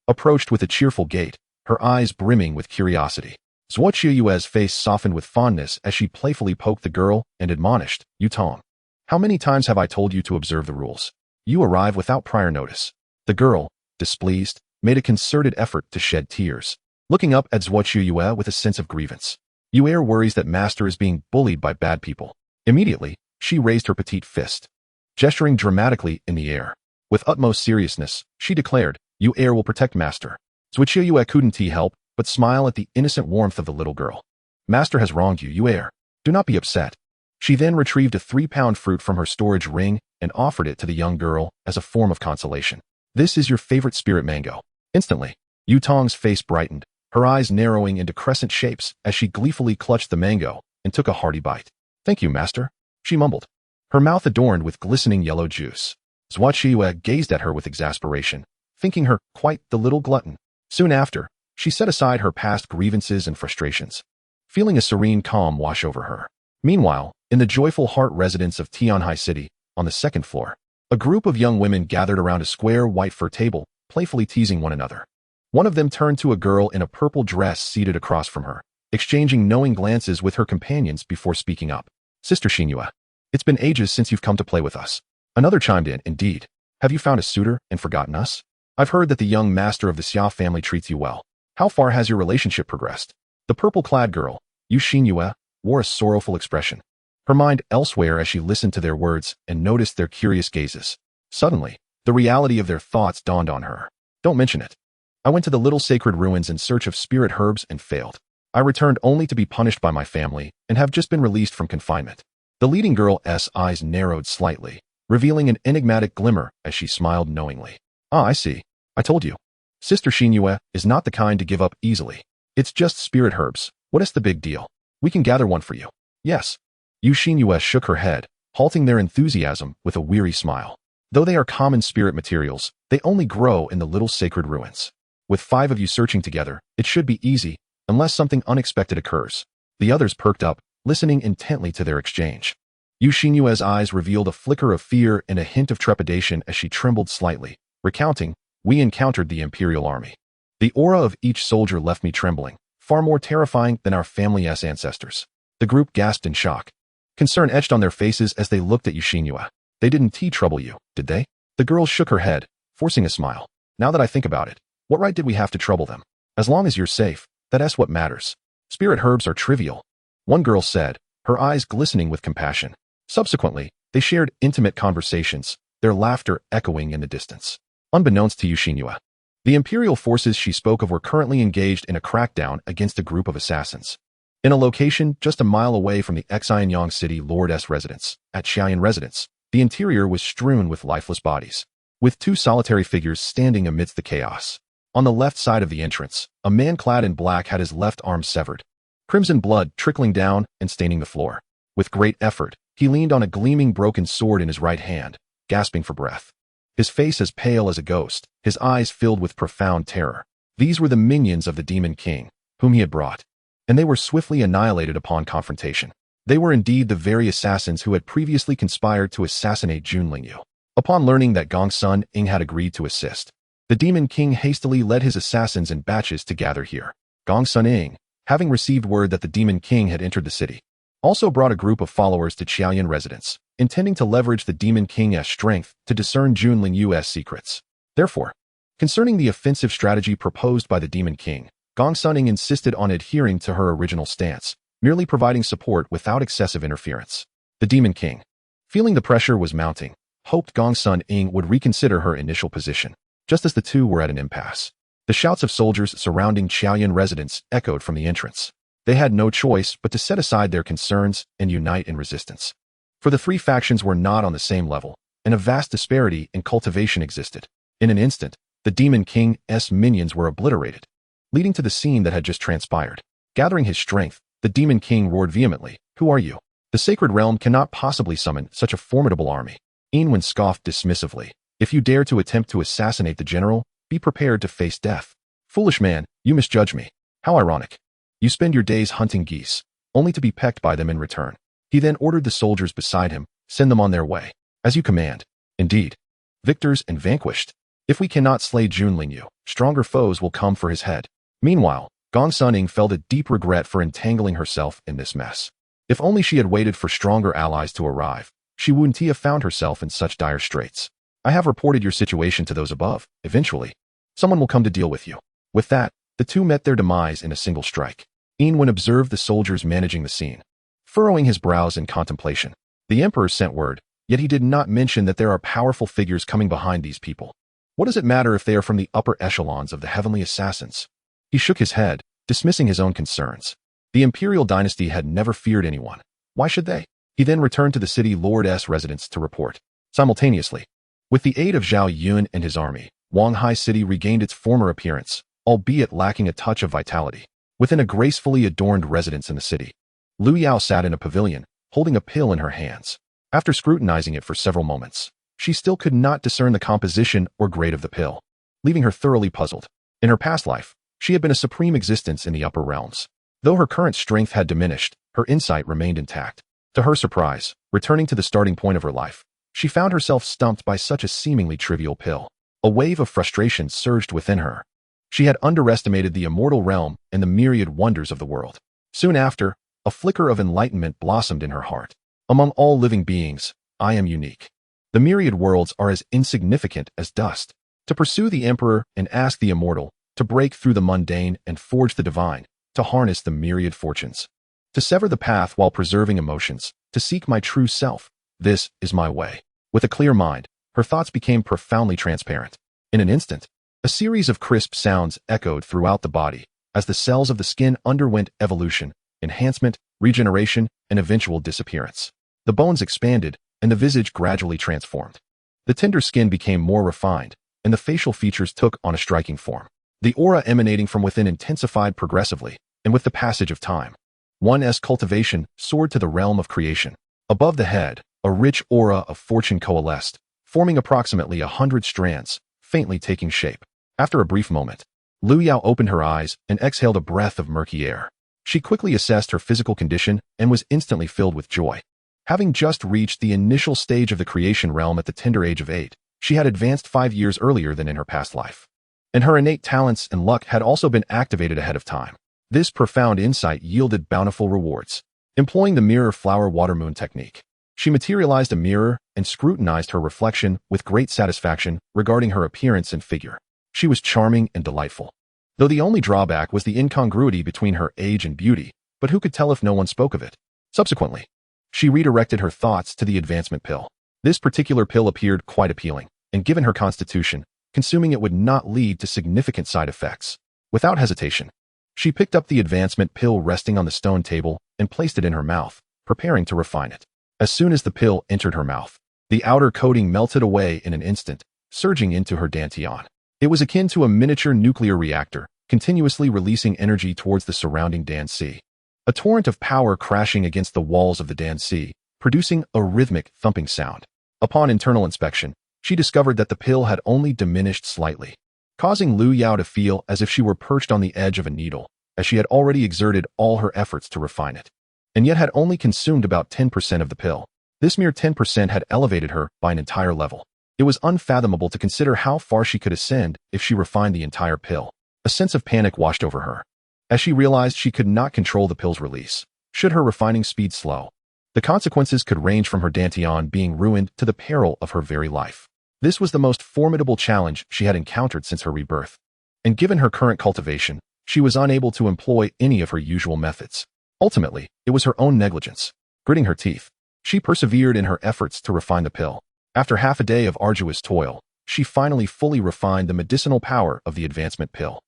approached with a cheerful gait, her eyes brimming with curiosity. Xianxiaaudiobooks' face softened with fondness as she playfully poked the girl and admonished, "You Tong, how many times have I told you to observe the rules? You arrive without prior notice." The girl, displeased, made a concerted effort to shed tears, looking up at xianxiaaudiobooks with a sense of grievance. Yu'er worries that Master is being bullied by bad people. Immediately, she raised her petite fist, gesturing dramatically in the air. With utmost seriousness, she declared, "Yu'er will protect Master." Xianxiaaudiobooks couldn't help but smile at the innocent warmth of the little girl. "Master has wronged you, Yu'er. Do not be upset." She then retrieved a 3-pound fruit from her storage ring and offered it to the young girl as a form of consolation. "This is your favorite spirit mango." Instantly, Yu Tong's face brightened, her eyes narrowing into crescent shapes as she gleefully clutched the mango and took a hearty bite. "Thank you, Master," she mumbled, her mouth adorned with glistening yellow juice. Xianxiaaudiobooks gazed at her with exasperation, thinking her quite the little glutton. Soon after, she set aside her past grievances and frustrations, feeling a serene calm wash over her. Meanwhile, in the joyful heart residence of Tianhai City, on the 2nd floor, a group of young women gathered around a square white fur table, playfully teasing one another. One of them turned to a girl in a purple dress seated across from her, exchanging knowing glances with her companions before speaking up. "Sister Xianxiaaudiobooks, it's been ages since you've come to play with us." Another chimed in, "Indeed. Have you found a suitor and forgotten us? I've heard that the young master of the Xia family treats you well. How far has your relationship progressed?" The purple-clad girl, Yu Xianxiaaudiobooks, wore a sorrowful expression, her mind elsewhere as she listened to their words and noticed their curious gazes. Suddenly, the reality of their thoughts dawned on her. "Don't mention it. I went to the little sacred ruins in search of spirit herbs and failed. I returned only to be punished by my family and have just been released from confinement." The leading girl's eyes narrowed slightly, revealing an enigmatic glimmer as she smiled knowingly. "Ah, I see. I told you. Sister Xianxiaaudiobooks is not the kind to give up easily. It's just spirit herbs. What is the big deal? We can gather one for you." "Yes." Yu Xianxiaaudiobooks shook her head, halting their enthusiasm with a weary smile. "Though they are common spirit materials, they only grow in the little sacred ruins. With 5 of you searching together, it should be easy, unless something unexpected occurs." The others perked up, listening intently to their exchange. Yu Xianxiaaudiobooks' eyes revealed a flicker of fear and a hint of trepidation as she trembled slightly, recounting, "We encountered the Imperial Army. The aura of each soldier left me trembling, far more terrifying than our family's ancestors." The group gasped in shock. Concern etched on their faces as they looked at Yu Xianxiaaudiobooks. "They didn't trouble you, did they?" The girl shook her head, forcing a smile. "Now that I think about it, what right did we have to trouble them? As long as you're safe, that's what matters. Spirit herbs are trivial," one girl said, her eyes glistening with compassion. Subsequently, they shared intimate conversations, their laughter echoing in the distance. Unbeknownst to Yu Xianxiaaudiobooks, the imperial forces she spoke of were currently engaged in a crackdown against a group of assassins. In a location just a mile away from the Xianyang City Lord's residence, at Xian Residence, the interior was strewn with lifeless bodies, with 2 solitary figures standing amidst the chaos. On the left side of the entrance, a man clad in black had his left arm severed, crimson blood trickling down and staining the floor. With great effort, he leaned on a gleaming broken sword in his right hand, gasping for breath. His face as pale as a ghost, his eyes filled with profound terror. These were the minions of the Demon King, whom he had brought, and they were swiftly annihilated upon confrontation. They were indeed the very assassins who had previously conspired to assassinate Jun Lingyu. Upon learning that Gong Sun Ing had agreed to assist, the Demon King hastily led his assassins in batches to gather here. Gong Sun Ing, having received word that the Demon King had entered the city, also brought a group of followers to Xiaoyan residence, intending to leverage the Demon King's strength to discern Jun Lingyu's secrets. Therefore, concerning the offensive strategy proposed by the Demon King, Gong Sun Ing insisted on adhering to her original stance, merely providing support without excessive interference. The Demon King, feeling the pressure was mounting, hoped Gong Sun Ing would reconsider her initial position, just as the two were at an impasse. The shouts of soldiers surrounding Xiaoyan residence echoed from the entrance. They had no choice but to set aside their concerns and unite in resistance. For the 3 factions were not on the same level, and a vast disparity in cultivation existed. In an instant, the Demon King's minions were obliterated, leading to the scene that had just transpired. Gathering his strength, the Demon King roared vehemently, "Who are you? The Sacred Realm cannot possibly summon such a formidable army." Enwen scoffed dismissively. "If you dare to attempt to assassinate the general, Be prepared to face death. Foolish man, you misjudge me. How ironic. You spend your days hunting geese, only to be pecked by them in return. He then ordered the soldiers beside him, send them on their way. As you command. Indeed. Victors and vanquished. If we cannot slay Junlingyu, stronger foes will come for his head. Meanwhile, Gong Suning felt a deep regret for entangling herself in this mess. If only she had waited for stronger allies to arrive, she wouldn't have found herself in such dire straits. I have reported your situation to those above. Eventually, someone will come to deal with you. With that, the two met their demise in a single strike. Enwen observed the soldiers managing the scene, furrowing his brows in contemplation. The emperor sent word, yet he did not mention that there are powerful figures coming behind these people. What does it matter if they are from the upper echelons of the heavenly assassins? He shook his head, dismissing his own concerns. The imperial dynasty had never feared anyone. Why should they? He then returned to the city lord's residence to report. Simultaneously, with the aid of Zhao Yun and his army, Wanghai City regained its former appearance, albeit lacking a touch of vitality. Within a gracefully adorned residence in the city, Lu Yao sat in a pavilion, holding a pill in her hands. After scrutinizing it for several moments, she still could not discern the composition or grade of the pill, leaving her thoroughly puzzled. In her past life, she had been a supreme existence in the upper realms. Though her current strength had diminished, her insight remained intact. To her surprise, returning to the starting point of her life, she found herself stumped by such a seemingly trivial pill. A wave of frustration surged within her. She had underestimated the immortal realm and the myriad wonders of the world. Soon after, a flicker of enlightenment blossomed in her heart. Among all living beings, I am unique. The myriad worlds are as insignificant as dust. To pursue the emperor and ask the immortal, to break through the mundane and forge the divine, to harness the myriad fortunes. To sever the path while preserving emotions, to seek my true self. This is my way. With a clear mind, her thoughts became profoundly transparent. In an instant, a series of crisp sounds echoed throughout the body as the cells of the skin underwent evolution, enhancement, regeneration, and eventual disappearance. The bones expanded, and the visage gradually transformed. The tender skin became more refined, and the facial features took on a striking form. The aura emanating from within intensified progressively, and with the passage of time, one's cultivation soared to the realm of creation. Above the head, a rich aura of fortune coalesced, forming approximately 100 strands, faintly taking shape. After a brief moment, Lu Yao opened her eyes and exhaled a breath of murky air. She quickly assessed her physical condition and was instantly filled with joy. Having just reached the initial stage of the creation realm at the tender age of 8, she had advanced 5 years earlier than in her past life. And her innate talents and luck had also been activated ahead of time. This profound insight yielded bountiful rewards. Employing the mirror flower water moon technique, she materialized a mirror and scrutinized her reflection with great satisfaction regarding her appearance and figure. She was charming and delightful. Though the only drawback was the incongruity between her age and beauty, but who could tell if no one spoke of it? Subsequently, she redirected her thoughts to the advancement pill. This particular pill appeared quite appealing, and given her constitution, consuming it would not lead to significant side effects. Without hesitation, she picked up the advancement pill resting on the stone table and placed it in her mouth, preparing to refine it. As soon as the pill entered her mouth, the outer coating melted away in an instant, surging into her dantian. It was akin to a miniature nuclear reactor, continuously releasing energy towards the surrounding Dan-si. A torrent of power crashing against the walls of the Dan-si, producing a rhythmic, thumping sound. Upon internal inspection, she discovered that the pill had only diminished slightly, causing Lu Yao to feel as if she were perched on the edge of a needle, as she had already exerted all her efforts to refine it, and yet had only consumed about 10% of the pill. This mere 10% had elevated her by an entire level. It was unfathomable to consider how far she could ascend if she refined the entire pill. A sense of panic washed over her, as she realized she could not control the pill's release. Should her refining speed slow, the consequences could range from her dantian being ruined to the peril of her very life. This was the most formidable challenge she had encountered since her rebirth, and given her current cultivation, she was unable to employ any of her usual methods. Ultimately, it was her own negligence. Gritting her teeth, she persevered in her efforts to refine the pill. After half a day of arduous toil, she finally fully refined the medicinal power of the advancement pill.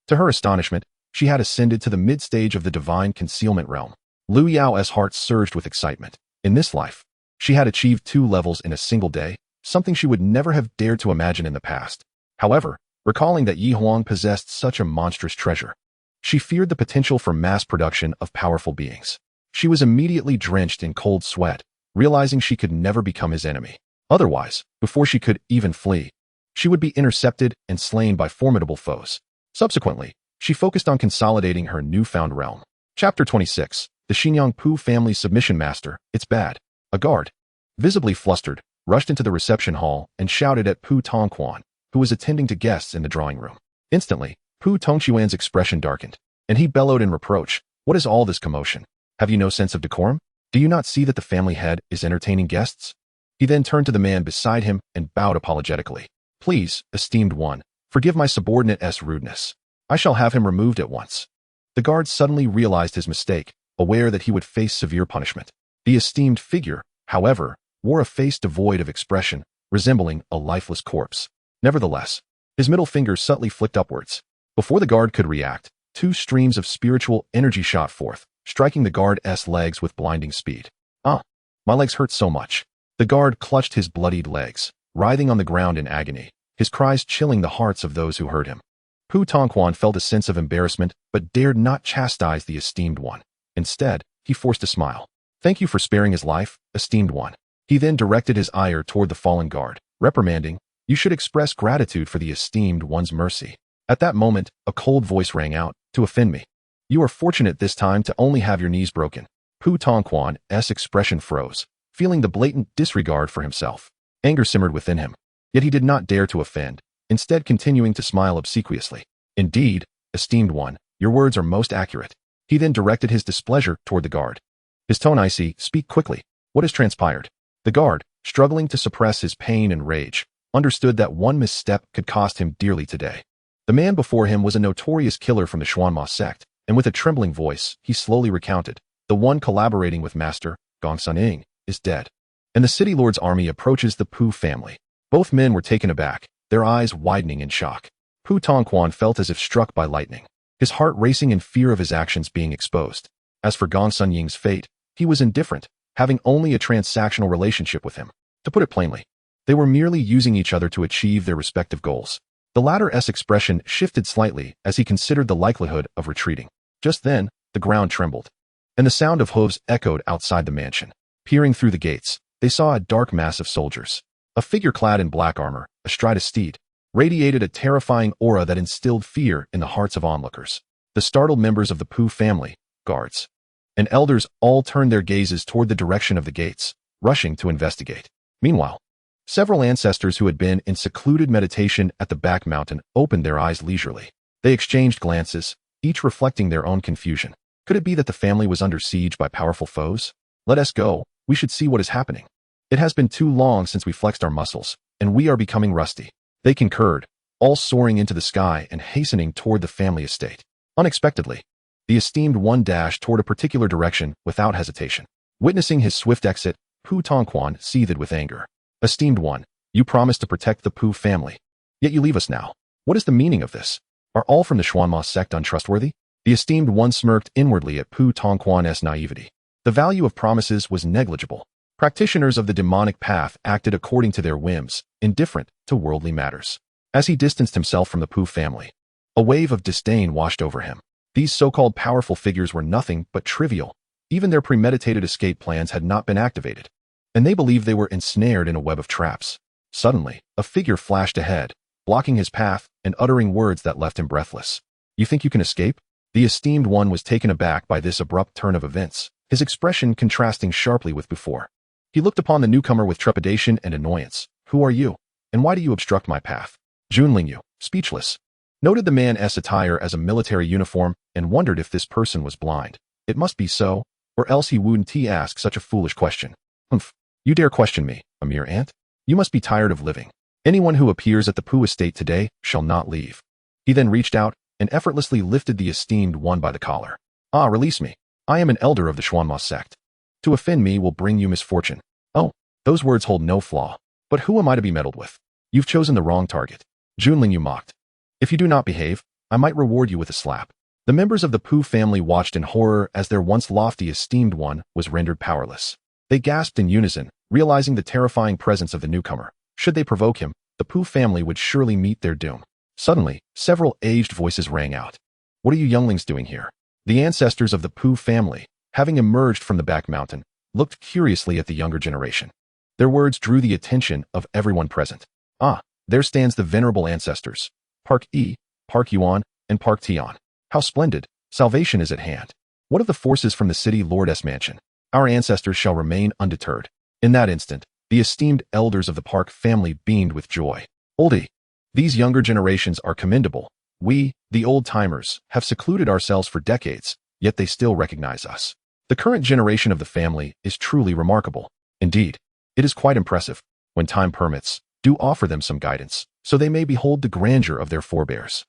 To her astonishment, she had ascended to the mid-stage of the divine concealment realm. Lu Yao's heart surged with excitement. In this life, she had achieved 2 levels in a single day, something she would never have dared to imagine in the past. However, recalling that Yi Huang possessed such a monstrous treasure, she feared the potential for mass production of powerful beings. She was immediately drenched in cold sweat, realizing she could never become his enemy. Otherwise, before she could even flee, she would be intercepted and slain by formidable foes. Subsequently, she focused on consolidating her newfound realm. Chapter 26. The Xianxiapu family submission master. It's bad. A guard, visibly flustered, rushed into the reception hall and shouted at Pu Tongquan, who was attending to guests in the drawing room. Instantly, Pu Tongquan's expression darkened, and he bellowed in reproach, "What is all this commotion? Have you no sense of decorum? Do you not see that the family head is entertaining guests?" He then turned to the man beside him and bowed apologetically. "Please, esteemed one, forgive my subordinate's rudeness. I shall have him removed at once." The guard suddenly realized his mistake, aware that he would face severe punishment. The esteemed figure, however, wore a face devoid of expression, resembling a lifeless corpse. Nevertheless, his middle finger subtly flicked upwards. Before the guard could react, two streams of spiritual energy shot forth, striking the guard's legs with blinding speed. "Ah, my legs hurt so much." The guard clutched his bloodied legs, writhing on the ground in agony, his cries chilling the hearts of those who heard him. Pu Tongquan felt a sense of embarrassment but dared not chastise the esteemed one. Instead, he forced a smile. "Thank you for sparing his life, esteemed one." He then directed his ire toward the fallen guard, reprimanding, "You should express gratitude for the esteemed one's mercy." At that moment, a cold voice rang out, "To offend me. You are fortunate this time to only have your knees broken." Pu Tongquan's expression froze, feeling the blatant disregard for himself. Anger simmered within him, yet he did not dare to offend, instead continuing to smile obsequiously. "Indeed, esteemed one, your words are most accurate." He then directed his displeasure toward the guard. His tone icy, "Speak quickly. What has transpired?" The guard, struggling to suppress his pain and rage, understood that one misstep could cost him dearly today. The man before him was a notorious killer from the Xuanma sect, and with a trembling voice, he slowly recounted, "The one collaborating with Master Gongsun is dead." And the city lord's army approaches the Pu family. Both men were taken aback, their eyes widening in shock. Pu Tongquan felt as if struck by lightning, his heart racing in fear of his actions being exposed. As for Gongsun Ying's fate, he was indifferent, having only a transactional relationship with him. To put it plainly, they were merely using each other to achieve their respective goals. The latter's expression shifted slightly as he considered the likelihood of retreating. Just then, the ground trembled, and the sound of hooves echoed outside the mansion. Peering through the gates, they saw a dark mass of soldiers. A figure clad in black armor, astride a steed, radiated a terrifying aura that instilled fear in the hearts of onlookers. The startled members of the Pu family, guards, and elders all turned their gazes toward the direction of the gates, rushing to investigate. Meanwhile, several ancestors who had been in secluded meditation at the back mountain opened their eyes leisurely. They exchanged glances, each reflecting their own confusion. Could it be that the family was under siege by powerful foes? "Let us go, we should see what is happening. It has been too long since we flexed our muscles, and we are becoming rusty." They concurred, all soaring into the sky and hastening toward the family estate. Unexpectedly, the esteemed one dashed toward a particular direction without hesitation. Witnessing his swift exit, Pu Tongquan seethed with anger. "Esteemed one, you promised to protect the Pu family, yet you leave us now. What is the meaning of this? Are all from the Xuanma sect untrustworthy?" The esteemed one smirked inwardly at Pu Tongquan's naivety. The value of promises was negligible. Practitioners of the demonic path acted according to their whims, indifferent to worldly matters. As he distanced himself from the Pu family, a wave of disdain washed over him. These so-called powerful figures were nothing but trivial. Even their premeditated escape plans had not been activated, and they believed they were ensnared in a web of traps. Suddenly, a figure flashed ahead, blocking his path and uttering words that left him breathless. "You think you can escape?" The esteemed one was taken aback by this abrupt turn of events, his expression contrasting sharply with before. He looked upon the newcomer with trepidation and annoyance. "Who are you? And why do you obstruct my path?" Junlingyu, speechless, noted the man's attire as a military uniform and wondered if this person was blind. It must be so, or else he wouldn't ask such a foolish question. "Humph, you dare question me, a mere ant? You must be tired of living. Anyone who appears at the Pu estate today shall not leave." He then reached out and effortlessly lifted the esteemed one by the collar. "Ah, release me. I am an elder of the Xuanma sect. To offend me will bring you misfortune." "Oh, those words hold no flaw. But who am I to be meddled with? You've chosen the wrong target." Junlingyu mocked. "If you do not behave, I might reward you with a slap." The members of the Pu family watched in horror as their once lofty esteemed one was rendered powerless. They gasped in unison, realizing the terrifying presence of the newcomer. Should they provoke him, the Pu family would surely meet their doom. Suddenly, several aged voices rang out. "What are you younglings doing here?" The ancestors of the Pu family, having emerged from the back mountain, looked curiously at the younger generation. Their words drew the attention of everyone present. "Ah, There stands the venerable ancestors, Park E, Park Yuan, and Park Tian. How splendid! Salvation is at hand. What of the forces from the city lord's mansion? Our ancestors shall remain undeterred. In that instant, the esteemed elders of the Park family beamed with joy. Oldie, these younger generations are commendable. We, the old-timers, have secluded ourselves for decades, yet they still recognize us. The current generation of the family is truly remarkable. Indeed, it is quite impressive. When time permits, do offer them some guidance, so they may behold the grandeur of their forebears.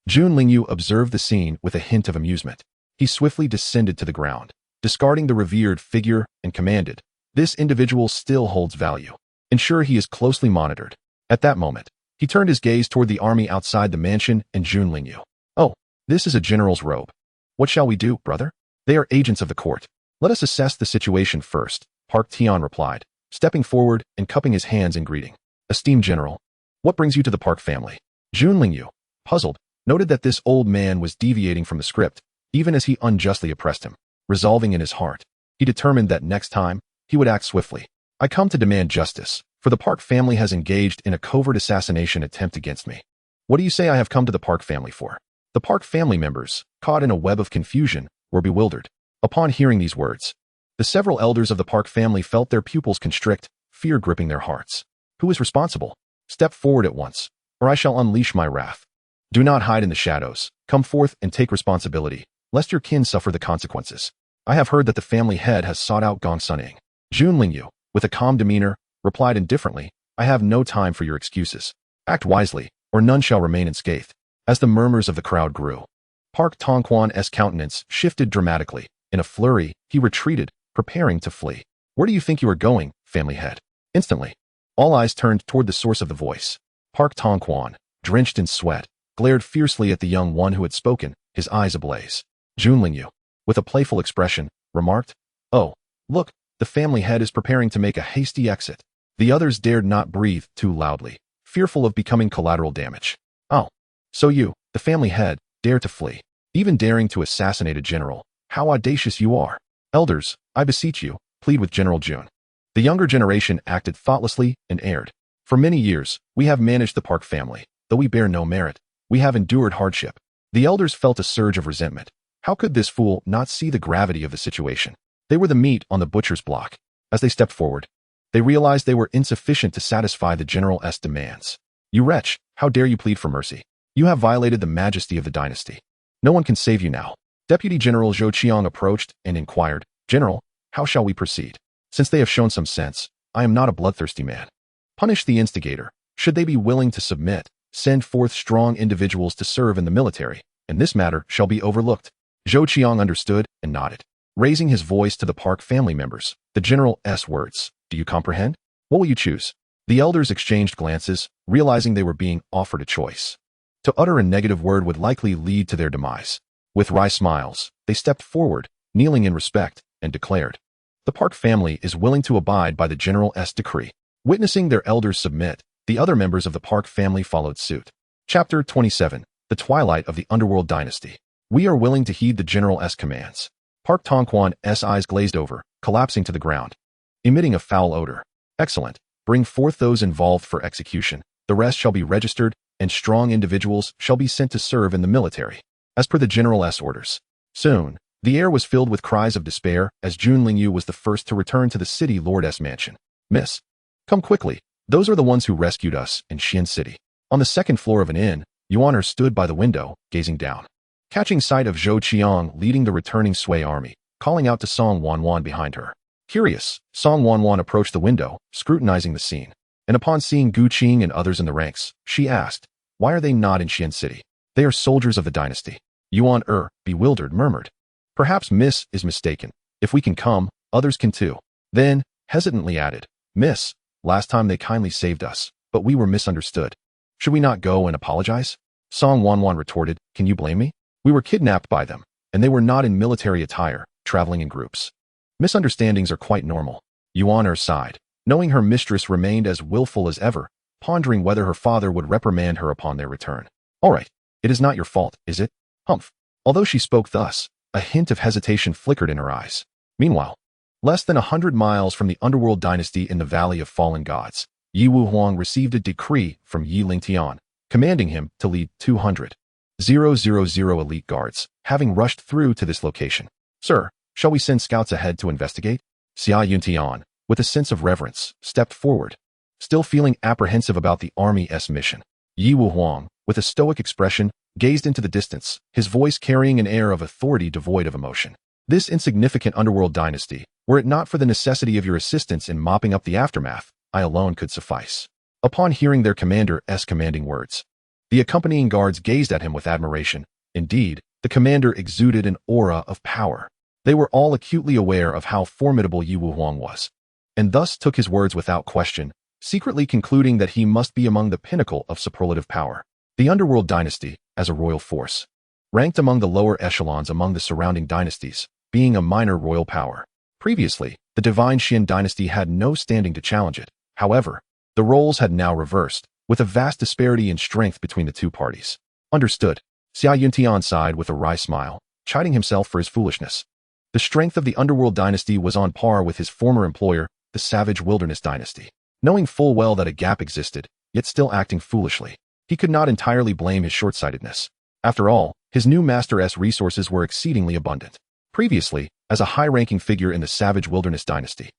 Jun Lingyu observed the scene with a hint of amusement. He swiftly descended to the ground, discarding the revered figure, and commanded, "This individual still holds value. Ensure he is closely monitored." At that moment, he turned his gaze toward the army outside the mansion and Jun Lingyu. "Oh, this is a general's robe. What shall we do, brother? They are agents of the court. Let us assess the situation first," Park Tian replied, stepping forward and cupping his hands in greeting. "Esteemed general, what brings you to the Park family?" Jun Lingyu, puzzled, noted that this old man was deviating from the script, even as he unjustly oppressed him. Resolving in his heart, he determined that next time, he would act swiftly. "I come to demand justice, for the Park family has engaged in a covert assassination attempt against me." "What do you say I have come to the Park family for?" The Park family members, caught in a web of confusion, were bewildered. Upon hearing these words, the several elders of the Park family felt their pupils constrict, fear gripping their hearts. "Who is responsible? Step forward at once, or I shall unleash my wrath. Do not hide in the shadows. Come forth and take responsibility, lest your kin suffer the consequences. I have heard that the family head has sought out Gong Suning." Jun Lingyu, with a calm demeanor, replied indifferently, "I have no time for your excuses. Act wisely, or none shall remain unscathed." As the murmurs of the crowd grew, Park Tongquan's countenance shifted dramatically. In a flurry, he retreated, preparing to flee. "Where do you think you are going, family head?" Instantly, all eyes turned toward the source of the voice. Park Tongquan, drenched in sweat, glared fiercely at the young one who had spoken, his eyes ablaze. Jun Lingyu, with a playful expression, remarked, "Oh, look, the family head is preparing to make a hasty exit." The others dared not breathe too loudly, fearful of becoming collateral damage. "Oh, so you, the family head, dare to flee, even daring to assassinate a general. How audacious you are. Elders, I beseech you, plead with General Jun." The younger generation acted thoughtlessly and erred. "For many years, we have managed the Park family. Though we bear no merit, we have endured hardship." The elders felt a surge of resentment. How could this fool not see the gravity of the situation? They were the meat on the butcher's block. As they stepped forward, they realized they were insufficient to satisfy the general's demands. "You wretch, how dare you plead for mercy? You have violated the majesty of the dynasty. No one can save you now." Deputy General Zhou Qiang approached and inquired, "General, how shall we proceed? Since they have shown some sense, I am not a bloodthirsty man. Punish the instigator. Should they be willing to submit, send forth strong individuals to serve in the military, and this matter shall be overlooked." Zhou Qiang understood and nodded, raising his voice to the Park family members. The general's words, "Do you comprehend? What will you choose?" The elders exchanged glances, realizing they were being offered a choice. To utter a negative word would likely lead to their demise. With wry smiles, they stepped forward, kneeling in respect, and declared, "The Park family is willing to abide by the general's decree." Witnessing their elders submit, the other members of the Park family followed suit. Chapter 27, The Twilight of the Underworld Dynasty. "We are willing to heed the general's commands." Park Tongquan's eyes glazed over, collapsing to the ground, emitting a foul odor. "Excellent. Bring forth those involved for execution. The rest shall be registered, and strong individuals shall be sent to serve in the military, as per the general's orders." Soon, the air was filled with cries of despair as Jun Lingyu was the first to return to the city lord's mansion. "Miss, come quickly. Those are the ones who rescued us in Xian City." On the second floor of an inn, Yuaner stood by the window, gazing down. Catching sight of Zhou Qiang leading the returning Sui army, calling out to Song Wanwan behind her. Curious, Song Wanwan approached the window, scrutinizing the scene, and upon seeing Gu Qing and others in the ranks, she asked, "Why are they not in Xian City? They are soldiers of the dynasty." Yuan bewildered, murmured, "Perhaps Miss is mistaken. If we can come, others can too." Then, hesitantly added, "Miss, last time they kindly saved us, but we were misunderstood. Should we not go and apologize?" Song Wanwan retorted, "Can you blame me? We were kidnapped by them, and they were not in military attire, traveling in groups. Misunderstandings are quite normal." Yuan sighed, knowing her mistress remained as willful as ever, pondering whether her father would reprimand her upon their return. "All right, it is not your fault, is it?" Humph. Although she spoke thus, a hint of hesitation flickered in her eyes. Meanwhile, less than 100 miles from the underworld dynasty in the Valley of Fallen Gods, Yi Wuhuang received a decree from Yi Lingtian, commanding him to lead 200,000 elite guards, having rushed through to this location. Sir, shall we send scouts ahead to investigate? Xia Yuntian, with a sense of reverence, stepped forward, still feeling apprehensive about the army's mission. Yi Wuhuang, with a stoic expression, gazed into the distance, his voice carrying an air of authority devoid of emotion. This insignificant underworld dynasty, were it not for the necessity of your assistance in mopping up the aftermath, I alone could suffice. Upon hearing their commander's commanding words, the accompanying guards gazed at him with admiration. Indeed, the commander exuded an aura of power. They were all acutely aware of how formidable Yi Wuhuang was, and thus took his words without question, secretly concluding that he must be among the pinnacle of superlative power. The underworld dynasty, as a royal force, ranked among the lower echelons among the surrounding dynasties, being a minor royal power. Previously, the divine Xian dynasty had no standing to challenge it. However, the roles had now reversed, with a vast disparity in strength between the two parties. Understood. Xia Yuntian sighed with a wry smile, chiding himself for his foolishness. The strength of the underworld dynasty was on par with his former employer, the savage wilderness dynasty. Knowing full well that a gap existed, yet still acting foolishly, he could not entirely blame his short-sightedness. After all, his new master's resources were exceedingly abundant. Previously, as a high-ranking figure in the savage wilderness dynasty,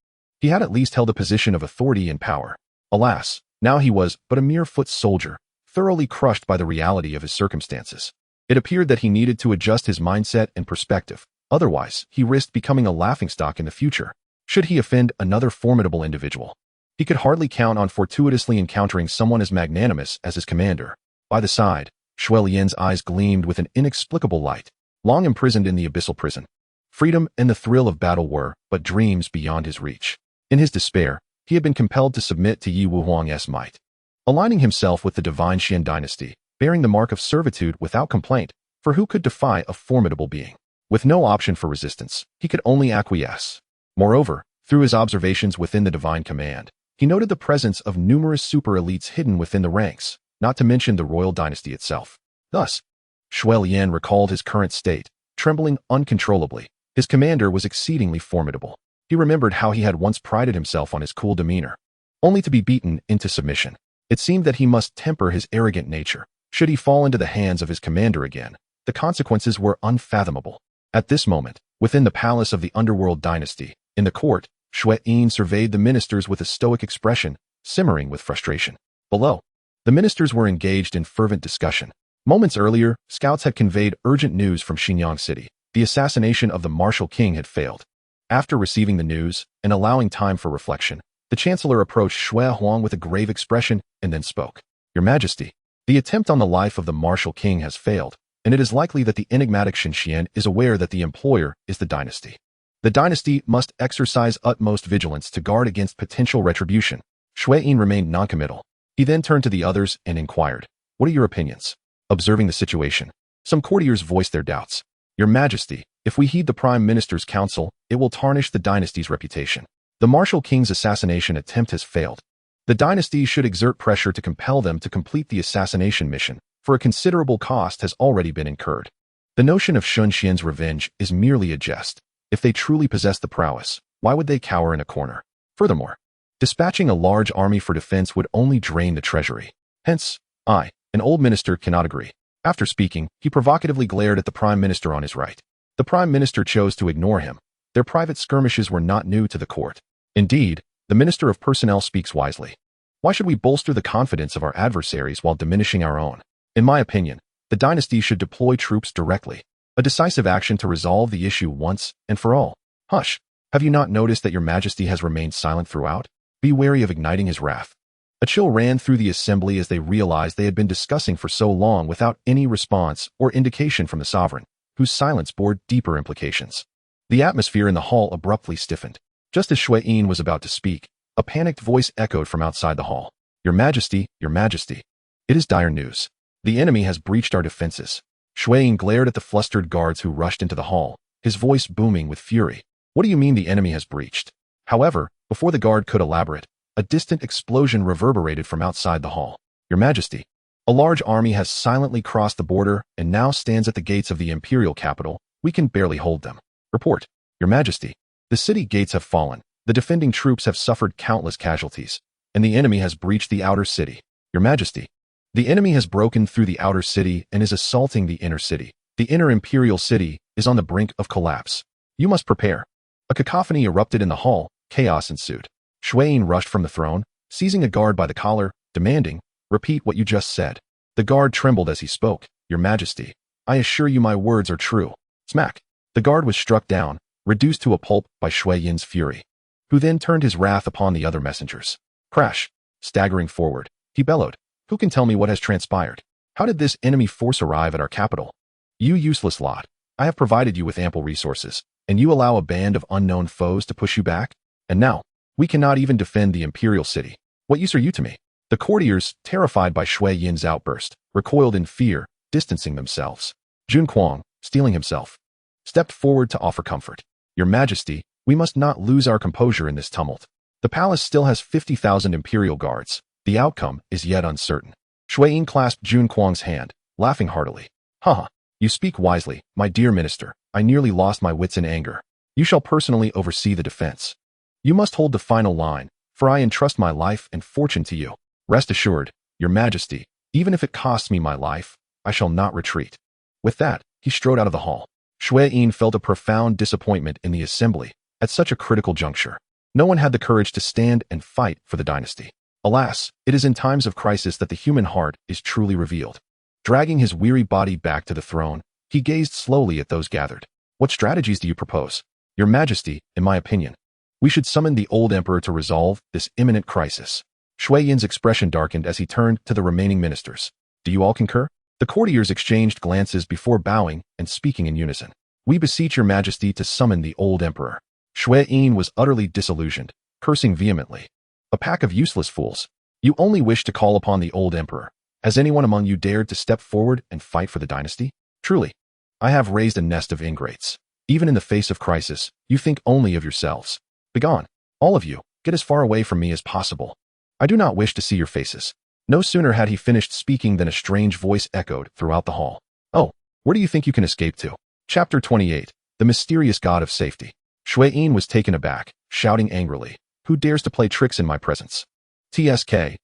he had at least held a position of authority and power. Alas, now he was but a mere foot soldier, thoroughly crushed by the reality of his circumstances. It appeared that he needed to adjust his mindset and perspective, otherwise he risked becoming a laughingstock in the future, should he offend another formidable individual. He could hardly count on fortuitously encountering someone as magnanimous as his commander. By the side, Shui Lian's eyes gleamed with an inexplicable light. Long imprisoned in the abyssal prison, freedom and the thrill of battle were but dreams beyond his reach. In his despair, he had been compelled to submit to Yi Wuhuang's might, aligning himself with the divine Xian dynasty, bearing the mark of servitude without complaint, for who could defy a formidable being? With no option for resistance, he could only acquiesce. Moreover, through his observations within the divine command, he noted the presence of numerous super-elites hidden within the ranks, not to mention the royal dynasty itself. Thus, Shui Lian recalled his current state, trembling uncontrollably. His commander was exceedingly formidable. He remembered how he had once prided himself on his cool demeanor, only to be beaten into submission. It seemed that he must temper his arrogant nature. Should he fall into the hands of his commander again, the consequences were unfathomable. At this moment, within the palace of the underworld dynasty, in the court, Shui Yin surveyed the ministers with a stoic expression, simmering with frustration. Below, the ministers were engaged in fervent discussion. Moments earlier, scouts had conveyed urgent news from Xinyang City. The assassination of the martial king had failed. After receiving the news, and allowing time for reflection, the chancellor approached Shui Huang with a grave expression and then spoke. Your Majesty, the attempt on the life of the martial king has failed, and it is likely that the enigmatic Xianxian is aware that the employer is the dynasty. The dynasty must exercise utmost vigilance to guard against potential retribution. Shui Yin remained noncommittal. He then turned to the others and inquired, what are your opinions? Observing the situation, some courtiers voiced their doubts. Your Majesty, if we heed the Prime Minister's counsel, it will tarnish the dynasty's reputation. The martial king's assassination attempt has failed. The dynasty should exert pressure to compel them to complete the assassination mission, for a considerable cost has already been incurred. The notion of Sun Xian's revenge is merely a jest. If they truly possess the prowess, why would they cower in a corner? Furthermore, dispatching a large army for defense would only drain the treasury. Hence, I, an old minister, cannot agree. After speaking, he provocatively glared at the Prime Minister on his right. The Prime Minister chose to ignore him. Their private skirmishes were not new to the court. Indeed, the Minister of Personnel speaks wisely. Why should we bolster the confidence of our adversaries while diminishing our own? In my opinion, the dynasty should deploy troops directly. A decisive action to resolve the issue once and for all. Hush! Have you not noticed that your Majesty has remained silent throughout? Be wary of igniting his wrath. A chill ran through the assembly as they realized they had been discussing for so long without any response or indication from the sovereign, whose silence bore deeper implications. The atmosphere in the hall abruptly stiffened. Just as Shui Yin was about to speak, a panicked voice echoed from outside the hall. Your Majesty, it is dire news. The enemy has breached our defenses. Shui Yin glared at the flustered guards who rushed into the hall, his voice booming with fury. What do you mean the enemy has breached? However, before the guard could elaborate, a distant explosion reverberated from outside the hall. Your Majesty, a large army has silently crossed the border and now stands at the gates of the imperial capital. We can barely hold them. Report, Your Majesty. The city gates have fallen. The defending troops have suffered countless casualties. and the enemy has breached the outer city. Your Majesty, the enemy has broken through the outer city and is assaulting the inner city. The inner imperial city is on the brink of collapse. You must prepare. A cacophony erupted in the hall. Chaos ensued. Shui Yin rushed from the throne, seizing a guard by the collar, demanding, "Repeat what you just said." The guard trembled as he spoke. "Your Majesty, I assure you my words are true." Smack. The guard was struck down, reduced to a pulp by Shui Yin's fury, who then turned his wrath upon the other messengers. Crash. Staggering forward, he bellowed, "Who can tell me what has transpired? How did this enemy force arrive at our capital? You useless lot. I have provided you with ample resources, and you allow a band of unknown foes to push you back? And now, we cannot even defend the imperial city. What use are you to me?" The courtiers, terrified by Shui Yin's outburst, recoiled in fear, distancing themselves. Jun Kuang, steeling himself, stepped forward to offer comfort. "Your Majesty, we must not lose our composure in this tumult. The palace still has 50,000 imperial guards. The outcome is yet uncertain." Shui Yin clasped Jun Kuang's hand, laughing heartily. "Haha, you speak wisely, my dear minister. I nearly lost my wits in anger. You shall personally oversee the defense. You must hold the final line, for I entrust my life and fortune to you. Rest assured, Your Majesty, even if it costs me my life, I shall not retreat." With that, he strode out of the hall. Shui Yin felt a profound disappointment in the assembly at such a critical juncture. No one had the courage to stand and fight for the dynasty. Alas, it is in times of crisis that the human heart is truly revealed. Dragging his weary body back to the throne, he gazed slowly at those gathered. "What strategies do you propose?" "Your Majesty, in my opinion, we should summon the old emperor to resolve this imminent crisis." Shui Yin's expression darkened as he turned to the remaining ministers. "Do you all concur?" The courtiers exchanged glances before bowing and speaking in unison. "We beseech Your Majesty to summon the old emperor." Shui Yin was utterly disillusioned, cursing vehemently. "A pack of useless fools. You only wish to call upon the old emperor. Has anyone among you dared to step forward and fight for the dynasty? Truly, I have raised a nest of ingrates. Even in the face of crisis, you think only of yourselves. Begone, all of you, get as far away from me as possible. I do not wish to see your faces." No sooner had he finished speaking than a strange voice echoed throughout the hall. "Oh, where do you think you can escape to?" Chapter 28. The Mysterious God of Safety. Shui Yin was taken aback, shouting angrily, "Who dares to play tricks in my presence? TSK,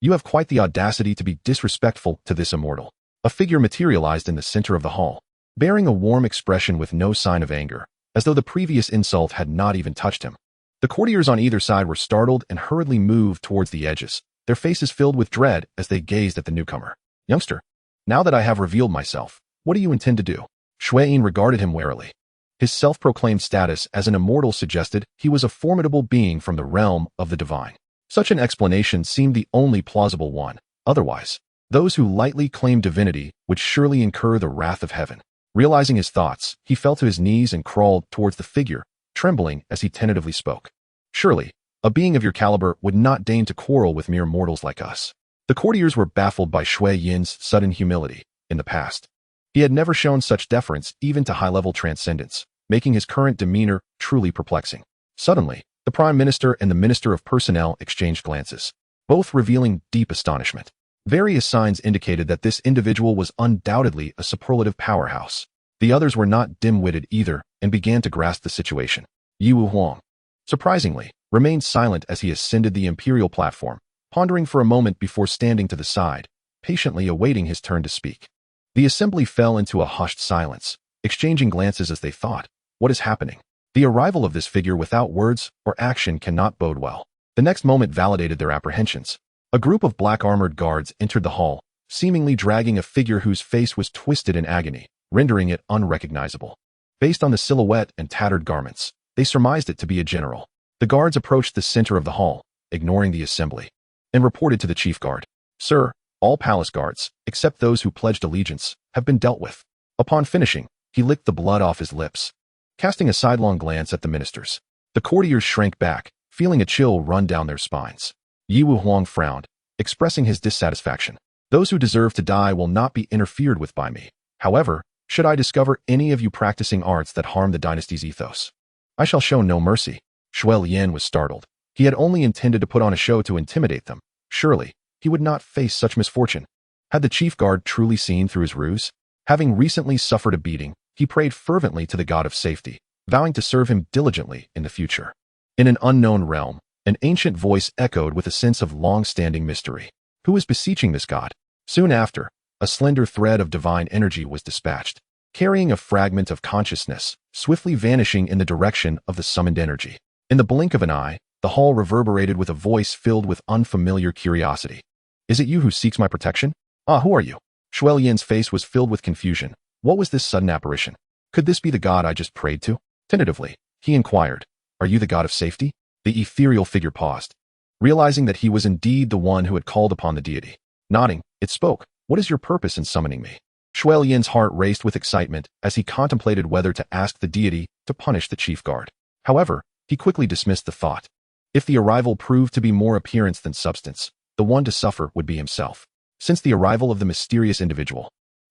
you have quite the audacity to be disrespectful to this immortal." A figure materialized in the center of the hall, bearing a warm expression with no sign of anger, as though the previous insult had not even touched him. The courtiers on either side were startled and hurriedly moved towards the edges, their faces filled with dread as they gazed at the newcomer. "Youngster, now that I have revealed myself, what do you intend to do?" Shui Yin regarded him warily. His self-proclaimed status as an immortal suggested he was a formidable being from the realm of the divine. Such an explanation seemed the only plausible one. Otherwise, those who lightly claim divinity would surely incur the wrath of heaven. Realizing his thoughts, he fell to his knees and crawled towards the figure, trembling as he tentatively spoke. "Surely, a being of your caliber would not deign to quarrel with mere mortals like us." The courtiers were baffled by Shui Yin's sudden humility. In the past, he had never shown such deference even to high-level transcendence, making his current demeanor truly perplexing. Suddenly, the Prime Minister and the Minister of Personnel exchanged glances, both revealing deep astonishment. Various signs indicated that this individual was undoubtedly a superlative powerhouse. The others were not dim-witted either and began to grasp the situation. Yiwu Huang, surprisingly, remained silent as he ascended the imperial platform, pondering for a moment before standing to the side, patiently awaiting his turn to speak. The assembly fell into a hushed silence, exchanging glances as they thought, "What is happening?" The arrival of this figure without words or action cannot bode well. The next moment validated their apprehensions. A group of black-armored guards entered the hall, seemingly dragging a figure whose face was twisted in agony, rendering it unrecognizable. Based on the silhouette and tattered garments, they surmised it to be a general. The guards approached the center of the hall, ignoring the assembly, and reported to the chief guard, "Sir, all palace guards, except those who pledged allegiance, have been dealt with." Upon finishing, he licked the blood off his lips, casting a sidelong glance at the ministers. The courtiers shrank back, feeling a chill run down their spines. Yiwu Huang frowned, expressing his dissatisfaction. "Those who deserve to die will not be interfered with by me. However, should I discover any of you practicing arts that harm the dynasty's ethos, I shall show no mercy." Shui Lian was startled. He had only intended to put on a show to intimidate them. Surely, he would not face such misfortune. Had the chief guard truly seen through his ruse? Having recently suffered a beating, he prayed fervently to the God of safety, vowing to serve him diligently in the future. In an unknown realm, An ancient voice echoed with a sense of long-standing mystery. Who is beseeching this god? Soon after, a slender thread of divine energy was dispatched, carrying a fragment of consciousness, swiftly vanishing in the direction of the summoned energy. In the blink of an eye, the hall reverberated with a voice filled with unfamiliar curiosity. Is it you who seeks my protection? Ah, who are you? Shui Yin's face was filled with confusion. What was this sudden apparition? Could this be the god I just prayed to? Tentatively, he inquired, Are you the god of safety? The ethereal figure paused, realizing that he was indeed the one who had called upon the deity. Nodding, it spoke. What is your purpose in summoning me? Shui Yin's heart raced with excitement as he contemplated whether to ask the deity to punish the chief guard. However, he quickly dismissed the thought. If the arrival proved to be more appearance than substance, the one to suffer would be himself. Since the arrival of the mysterious individual,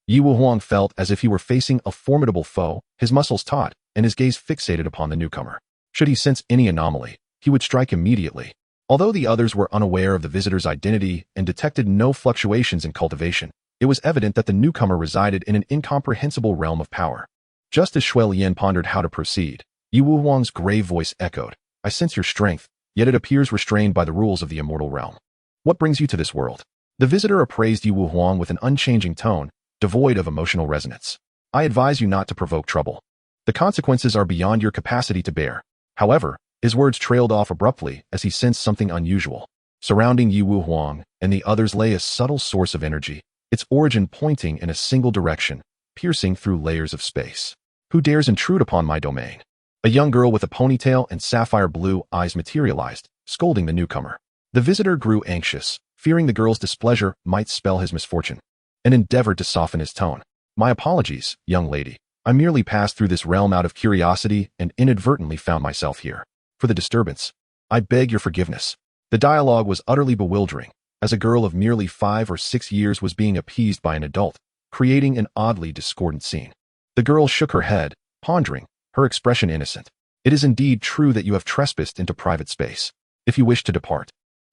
Yi Wuhuang felt as if he were facing a formidable foe, his muscles taut, and his gaze fixated upon the newcomer. Should he sense any anomaly, he would strike immediately. Although the others were unaware of the visitor's identity and detected no fluctuations in cultivation, it was evident that the newcomer resided in an incomprehensible realm of power. Just as Shui Yin pondered how to proceed, Yi Wuhuang's grave voice echoed, I sense your strength, yet it appears restrained by the rules of the immortal realm. What brings you to this world? The visitor appraised Yi Wuhuang with an unchanging tone, devoid of emotional resonance. I advise you not to provoke trouble. The consequences are beyond your capacity to bear. However, his words trailed off abruptly as he sensed something unusual. Surrounding Yi Wuhuang and the others lay a subtle source of energy, its origin pointing in a single direction, piercing through layers of space. Who dares intrude upon my domain? A young girl with a ponytail and sapphire blue eyes materialized, scolding the newcomer. The visitor grew anxious, fearing the girl's displeasure might spell his misfortune, and endeavored to soften his tone. My apologies, young lady. I merely passed through this realm out of curiosity and inadvertently found myself here. For the disturbance, I beg your forgiveness. The dialogue was utterly bewildering, as a girl of merely 5 or 6 years was being appeased by an adult, creating an oddly discordant scene. The girl shook her head, pondering, her expression innocent. It is indeed true that you have trespassed into private space. If you wish to depart,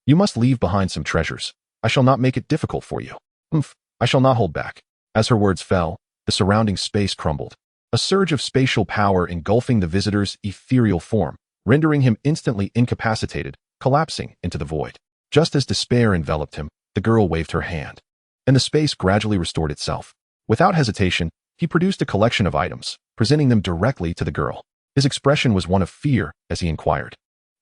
you must leave behind some treasures. I shall not make it difficult for you. I shall not hold back. As her words fell, the surrounding space crumbled, a surge of spatial power engulfing the visitor's ethereal form, rendering him instantly incapacitated, collapsing into the void. Just as despair enveloped him, the girl waved her hand, and the space gradually restored itself. Without hesitation, he produced a collection of items, presenting them directly to the girl. His expression was one of fear as he inquired,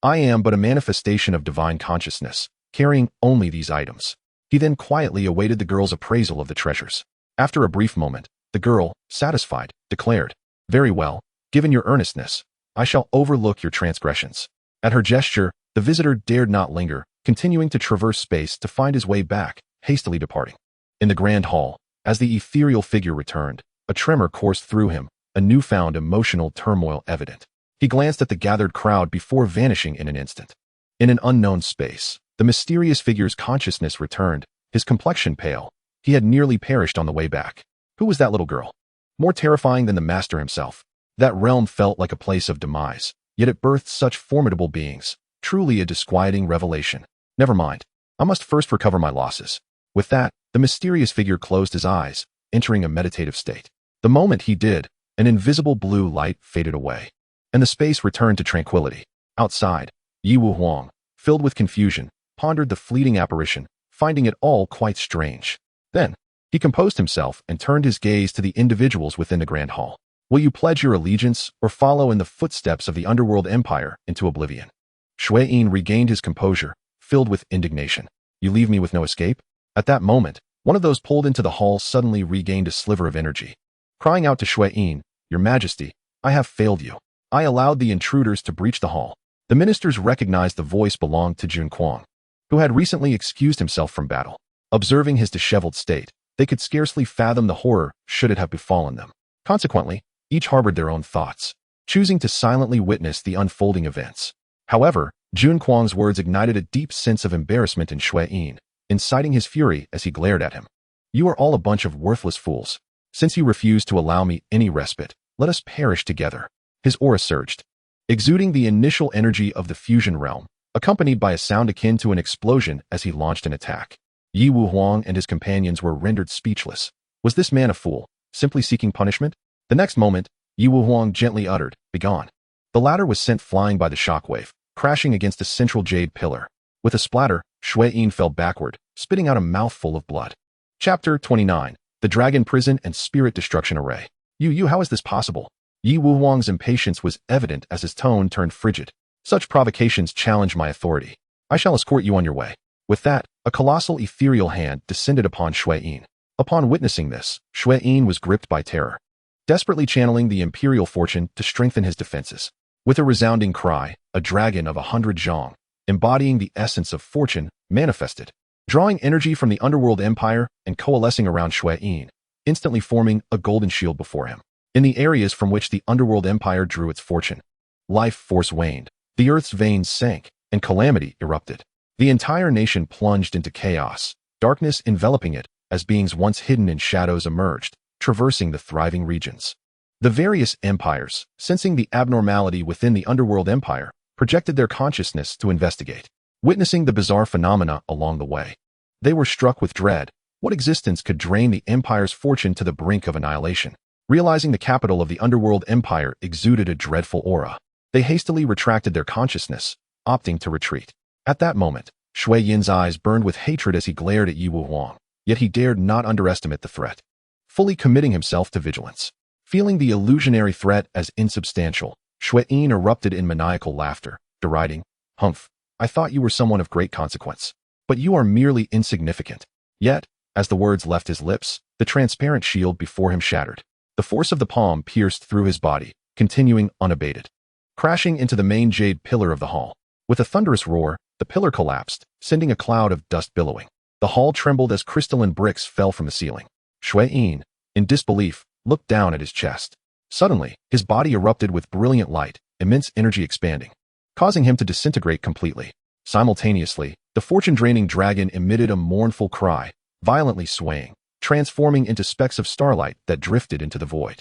I am but a manifestation of divine consciousness, carrying only these items. He then quietly awaited the girl's appraisal of the treasures. After a brief moment, the girl, satisfied, declared, Very well, given your earnestness, I shall overlook your transgressions. At her gesture, the visitor dared not linger, continuing to traverse space to find his way back, hastily departing. In the grand hall, as the ethereal figure returned, a tremor coursed through him, a newfound emotional turmoil evident. He glanced at the gathered crowd before vanishing in an instant. In an unknown space, the mysterious figure's consciousness returned, his complexion pale. He had nearly perished on the way back. Who was that little girl? More terrifying than the master himself. That realm felt like a place of demise, yet it birthed such formidable beings. Truly a disquieting revelation. Never mind. I must first recover my losses. With that, the mysterious figure closed his eyes, entering a meditative state. The moment he did, an invisible blue light faded away, and the space returned to tranquility. Outside, Yi Wuhuang, filled with confusion, pondered the fleeting apparition, finding it all quite strange. Then, he composed himself and turned his gaze to the individuals within the grand hall. Will you pledge your allegiance or follow in the footsteps of the underworld empire into oblivion? Shui Yin regained his composure, filled with indignation. You leave me with no escape? At that moment, one of those pulled into the hall suddenly regained a sliver of energy, crying out to Shui Yin, Your Majesty, I have failed you. I allowed the intruders to breach the hall. The ministers recognized the voice belonged to Jun Kuang, who had recently excused himself from battle. Observing his disheveled state, they could scarcely fathom the horror should it have befallen them. Consequently, each harbored their own thoughts, choosing to silently witness the unfolding events. However, Jun Kuang's words ignited a deep sense of embarrassment in Shui Yin, inciting his fury as he glared at him. You are all a bunch of worthless fools. Since you refuse to allow me any respite, let us perish together. His aura surged, exuding the initial energy of the fusion realm, accompanied by a sound akin to an explosion as he launched an attack. Yi Wuhuang and his companions were rendered speechless. Was this man a fool, simply seeking punishment? The next moment, Yi Wuhuang gently uttered, Begone. The latter was sent flying by the shockwave, crashing against a central jade pillar. With a splatter, Shui fell backward, spitting out a mouthful of blood. Chapter 29. The Dragon Prison and Spirit Destruction Array. How is this possible? Yi Wuhuang's impatience was evident as his tone turned frigid. Such provocations challenge my authority. I shall escort you on your way. With that, a colossal ethereal hand descended upon Shui. Upon witnessing this, Shui was gripped by terror, desperately channeling the imperial fortune to strengthen his defenses. With a resounding cry, a dragon of 100 zhang, embodying the essence of fortune, manifested, drawing energy from the underworld empire and coalescing around Shui, instantly forming a golden shield before him. In the areas from which the underworld empire drew its fortune, life force waned, the earth's veins sank, and calamity erupted. The entire nation plunged into chaos, darkness enveloping it, as beings once hidden in shadows emerged, traversing the thriving regions. The various empires, sensing the abnormality within the underworld empire, projected their consciousness to investigate, witnessing the bizarre phenomena along the way. They were struck with dread. What existence could drain the empire's fortune to the brink of annihilation? Realizing the capital of the underworld empire exuded a dreadful aura, they hastily retracted their consciousness, opting to retreat. At that moment, Shui Yin's eyes burned with hatred as he glared at Yi Wuhuang, yet he dared not underestimate the threat, fully committing himself to vigilance. Feeling the illusionary threat as insubstantial, Shui Yin erupted in maniacal laughter, deriding, "Humph, I thought you were someone of great consequence, but you are merely insignificant." Yet, as the words left his lips, the transparent shield before him shattered. The force of the palm pierced through his body, continuing unabated, crashing into the main jade pillar of the hall. With a thunderous roar, the pillar collapsed, sending a cloud of dust billowing. The hall trembled as crystalline bricks fell from the ceiling. Shui Yin, in disbelief, looked down at his chest. Suddenly, his body erupted with brilliant light, immense energy expanding, causing him to disintegrate completely. Simultaneously, the fortune-draining dragon emitted a mournful cry, violently swaying, transforming into specks of starlight that drifted into the void.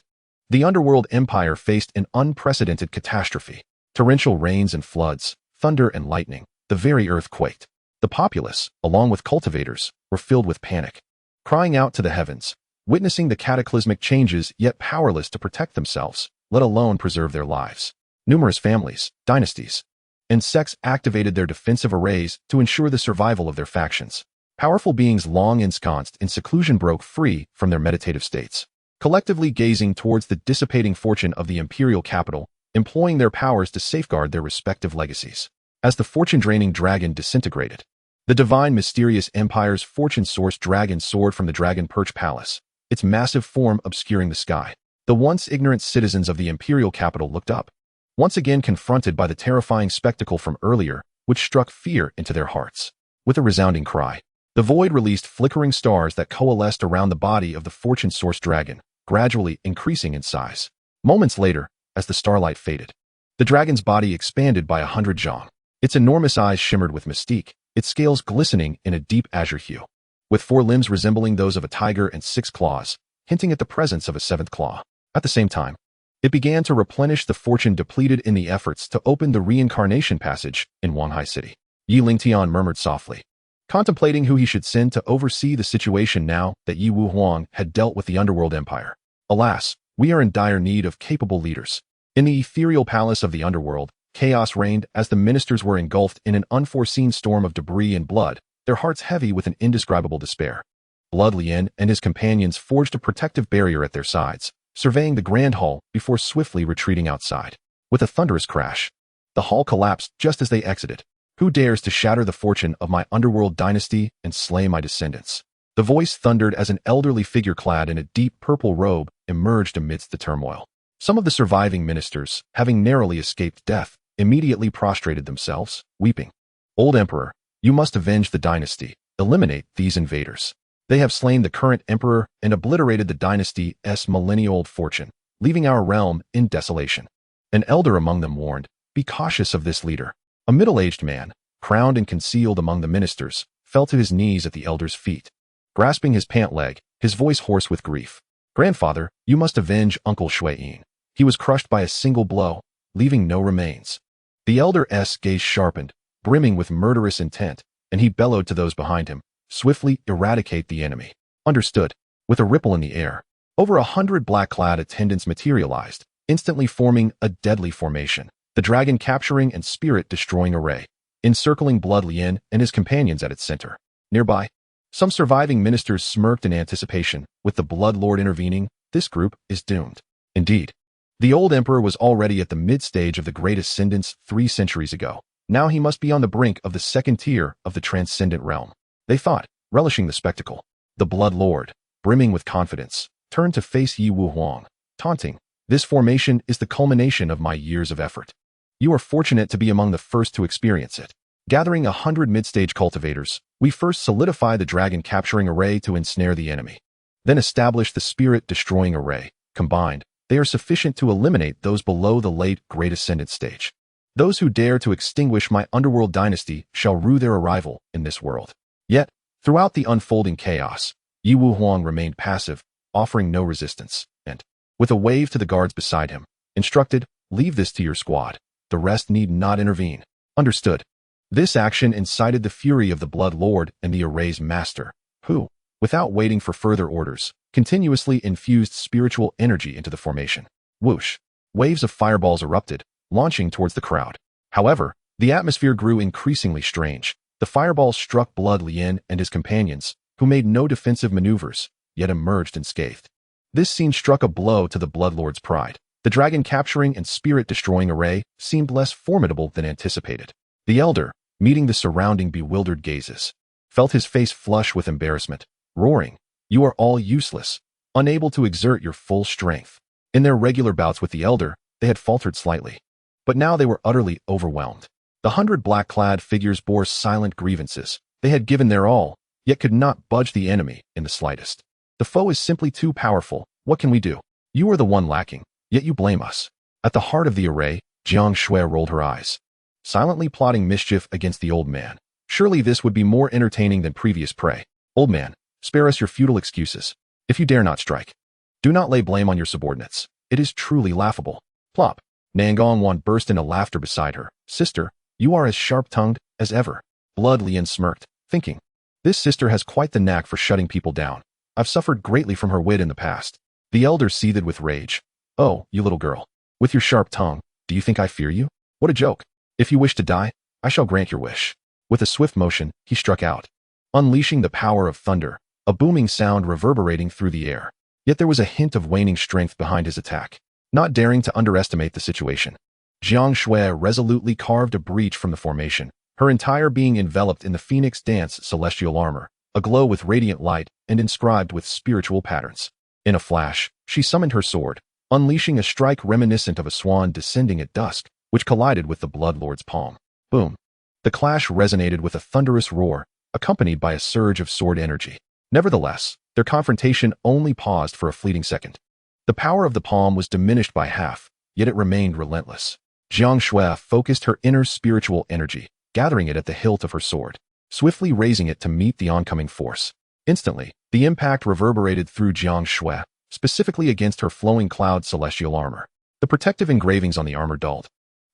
The underworld empire faced an unprecedented catastrophe. Torrential rains and floods, thunder and lightning, the very earth quaked. The populace, along with cultivators, were filled with panic, crying out to the heavens, witnessing the cataclysmic changes yet powerless to protect themselves, let alone preserve their lives. Numerous families, dynasties, and sects activated their defensive arrays to ensure the survival of their factions. Powerful beings long ensconced in seclusion broke free from their meditative states, collectively gazing towards the dissipating fortune of the imperial capital, employing their powers to safeguard their respective legacies. As the fortune-draining dragon disintegrated, the divine mysterious empire's fortune-source dragon soared from the Dragon Perch Palace, its massive form obscuring the sky. The once ignorant citizens of the imperial capital looked up, once again confronted by the terrifying spectacle from earlier, which struck fear into their hearts. With a resounding cry, the void released flickering stars that coalesced around the body of the fortune-source dragon, gradually increasing in size. Moments later, as the starlight faded, the dragon's body expanded by 100 zhang. Its enormous eyes shimmered with mystique, its scales glistening in a deep azure hue, with 4 limbs resembling those of a tiger and 6 claws, hinting at the presence of a 7th claw. At the same time, it began to replenish the fortune depleted in the efforts to open the reincarnation passage in Wanhai City. Yi Lingtian murmured softly, contemplating who he should send to oversee the situation now that Yi Wuhuang had dealt with the underworld empire. Alas, we are in dire need of capable leaders. In the ethereal palace of the underworld, chaos reigned as the ministers were engulfed in an unforeseen storm of debris and blood, their hearts heavy with an indescribable despair. Blood Lien and his companions forged a protective barrier at their sides, surveying the grand hall before swiftly retreating outside. With a thunderous crash, the hall collapsed just as they exited. Who dares to shatter the fortune of my underworld dynasty and slay my descendants? The voice thundered as an elderly figure clad in a deep purple robe emerged amidst the turmoil. Some of the surviving ministers, having narrowly escaped death, immediately prostrated themselves, weeping. "Old Emperor, you must avenge the dynasty, eliminate these invaders. They have slain the current emperor and obliterated the dynasty's millennia-old fortune, leaving our realm in desolation." An elder among them warned, "Be cautious of this leader." A middle-aged man, crowned and concealed among the ministers, fell to his knees at the elder's feet, grasping his pant leg, his voice hoarse with grief. "Grandfather, you must avenge Uncle Shui. He was crushed by a single blow, leaving no remains." The elder's gaze sharpened, brimming with murderous intent, and he bellowed to those behind him, "Swiftly eradicate the enemy." Understood. With a ripple in the air, over 100 black-clad attendants materialized, instantly forming a deadly formation. the dragon capturing and spirit destroying array, encircling Blood Lien and his companions at its center. Nearby, some surviving ministers smirked in anticipation. With the Blood Lord intervening, this group is doomed. Indeed, the old emperor was already at the mid-stage of the Great Ascendance 3 centuries ago. Now he must be on the brink of the second tier of the transcendent realm. They thought, relishing the spectacle. The Blood Lord, brimming with confidence, turned to face Yi Wu Huang, taunting, "This formation is the culmination of my years of effort. You are fortunate to be among the first to experience it. Gathering 100 mid-stage cultivators, we first solidify the dragon capturing array to ensnare the enemy. Then establish the spirit destroying array. Combined, they are sufficient to eliminate those below the late Great Ascendant stage. Those who dare to extinguish my underworld dynasty shall rue their arrival in this world." Yet, throughout the unfolding chaos, Yi Wu Huang remained passive, offering no resistance, and, with a wave to the guards beside him, instructed, "Leave this to your squad. The rest need not intervene." Understood. This action incited the fury of the Blood Lord and the array's master, who, without waiting for further orders, continuously infused spiritual energy into the formation. Whoosh! Waves of fireballs erupted, launching towards the crowd. However, the atmosphere grew increasingly strange. The fireballs struck Blood Lien and his companions, who made no defensive maneuvers, yet emerged unscathed. This scene struck a blow to the Blood Lord's pride. The dragon capturing and spirit destroying array seemed less formidable than anticipated. The elder, meeting the surrounding bewildered gazes, felt his face flush with embarrassment, roaring, "You are all useless, unable to exert your full strength." In their regular bouts with the elder, they had faltered slightly. But now they were utterly overwhelmed. The 100 black-clad figures bore silent grievances. They had given their all, yet could not budge the enemy in the slightest. "The foe is simply too powerful. What can we do? You are the one lacking, yet you blame us." At the heart of the array, Xianxia rolled her eyes, silently plotting mischief against the old man. Surely this would be more entertaining than previous prey. "Old man, spare us your futile excuses. If you dare not strike, do not lay blame on your subordinates. It is truly laughable." Plop! Nangongwan burst into laughter beside her. "Sister, you are as sharp-tongued as ever." Blood Lien smirked, thinking, "This sister has quite the knack for shutting people down. I've suffered greatly from her wit in the past." The elder seethed with rage. "Oh, you little girl. With your sharp tongue, do you think I fear you? What a joke. If you wish to die, I shall grant your wish." With a swift motion, he struck out, unleashing the power of thunder, a booming sound reverberating through the air. Yet there was a hint of waning strength behind his attack. Not daring to underestimate the situation, Xianxia resolutely carved a breach from the formation, her entire being enveloped in the Phoenix Dance celestial armor, aglow with radiant light and inscribed with spiritual patterns. In a flash, she summoned her sword, unleashing a strike reminiscent of a swan descending at dusk, which collided with the Blood Lord's palm. Boom! The clash resonated with a thunderous roar, accompanied by a surge of sword energy. Nevertheless, their confrontation only paused for a fleeting second. The power of the palm was diminished by half, yet it remained relentless. Xianxia focused her inner spiritual energy, gathering it at the hilt of her sword, swiftly raising it to meet the oncoming force. Instantly, the impact reverberated through Xianxia, specifically against her flowing cloud celestial armor. The protective engravings on the armor dulled,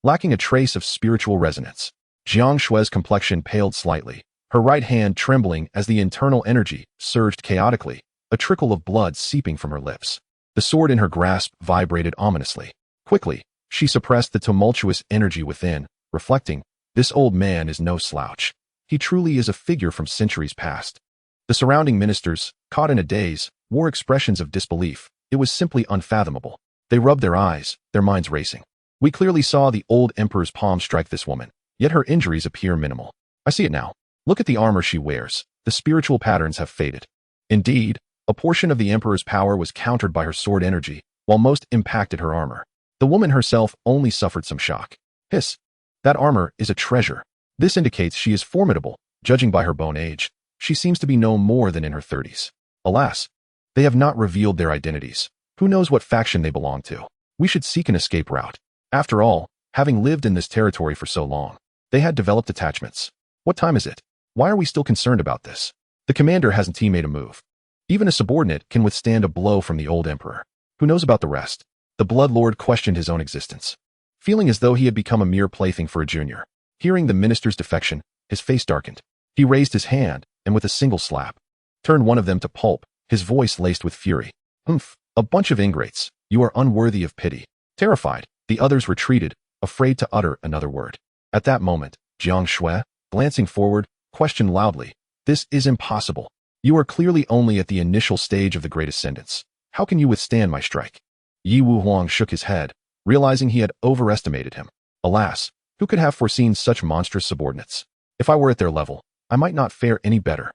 lacking a trace of spiritual resonance. Xianxia's complexion paled slightly, her right hand trembling as the internal energy surged chaotically, a trickle of blood seeping from her lips. The sword in her grasp vibrated ominously. Quickly, she suppressed the tumultuous energy within, reflecting, "This old man is no slouch. He truly is a figure from centuries past." The surrounding ministers, caught in a daze, wore expressions of disbelief. It was simply unfathomable. They rubbed their eyes, their minds racing. "We clearly saw the old emperor's palm strike this woman, yet her injuries appear minimal. I see it now. Look at the armor she wears. The spiritual patterns have faded." Indeed, a portion of the emperor's power was countered by her sword energy, while most impacted her armor. The woman herself only suffered some shock. "Hiss! That armor is a treasure. This indicates she is formidable, judging by her bone age. She seems to be no more than in her 30s. Alas, they have not revealed their identities. Who knows what faction they belong to? We should seek an escape route. After all, having lived in this territory for so long, they had developed attachments. What time is it? Why are we still concerned about this? The commander hasn't made a move. Even a subordinate can withstand a blow from the old emperor. Who knows about the rest?" The Blood Lord questioned his own existence, feeling as though he had become a mere plaything for a junior. Hearing the minister's defection, his face darkened. He raised his hand, and with a single slap, turned one of them to pulp, his voice laced with fury. "Humph, a bunch of ingrates. You are unworthy of pity." Terrified, the others retreated, afraid to utter another word. At that moment, Xianxia, glancing forward, questioned loudly, "This is impossible. You are clearly only at the initial stage of the Great Ascendance. How can you withstand my strike?" Yi Wuhuang shook his head, realizing he had overestimated him. Alas, who could have foreseen such monstrous subordinates? If I were at their level, I might not fare any better.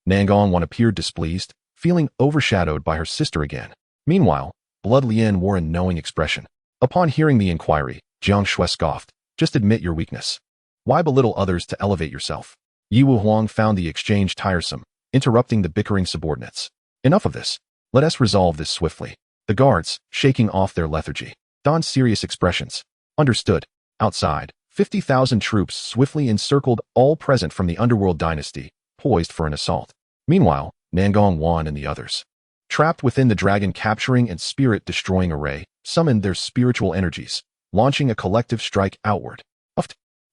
Nangong appeared displeased, feeling overshadowed by her sister again. Meanwhile, Blood Lian wore a knowing expression. Upon hearing the inquiry, Xianxia scoffed, "Just admit your weakness. Why belittle others to elevate yourself?" Yi Wuhuang found the exchange tiresome, interrupting the bickering subordinates. "Enough of this. Let us resolve this swiftly." The guards, shaking off their lethargy, donned serious expressions. "Understood." Outside, 50,000 troops swiftly encircled all present from the Underworld Dynasty, poised for an assault. Meanwhile, Nangong Wan and the others, trapped within the dragon-capturing and spirit-destroying array, summoned their spiritual energies, launching a collective strike outward.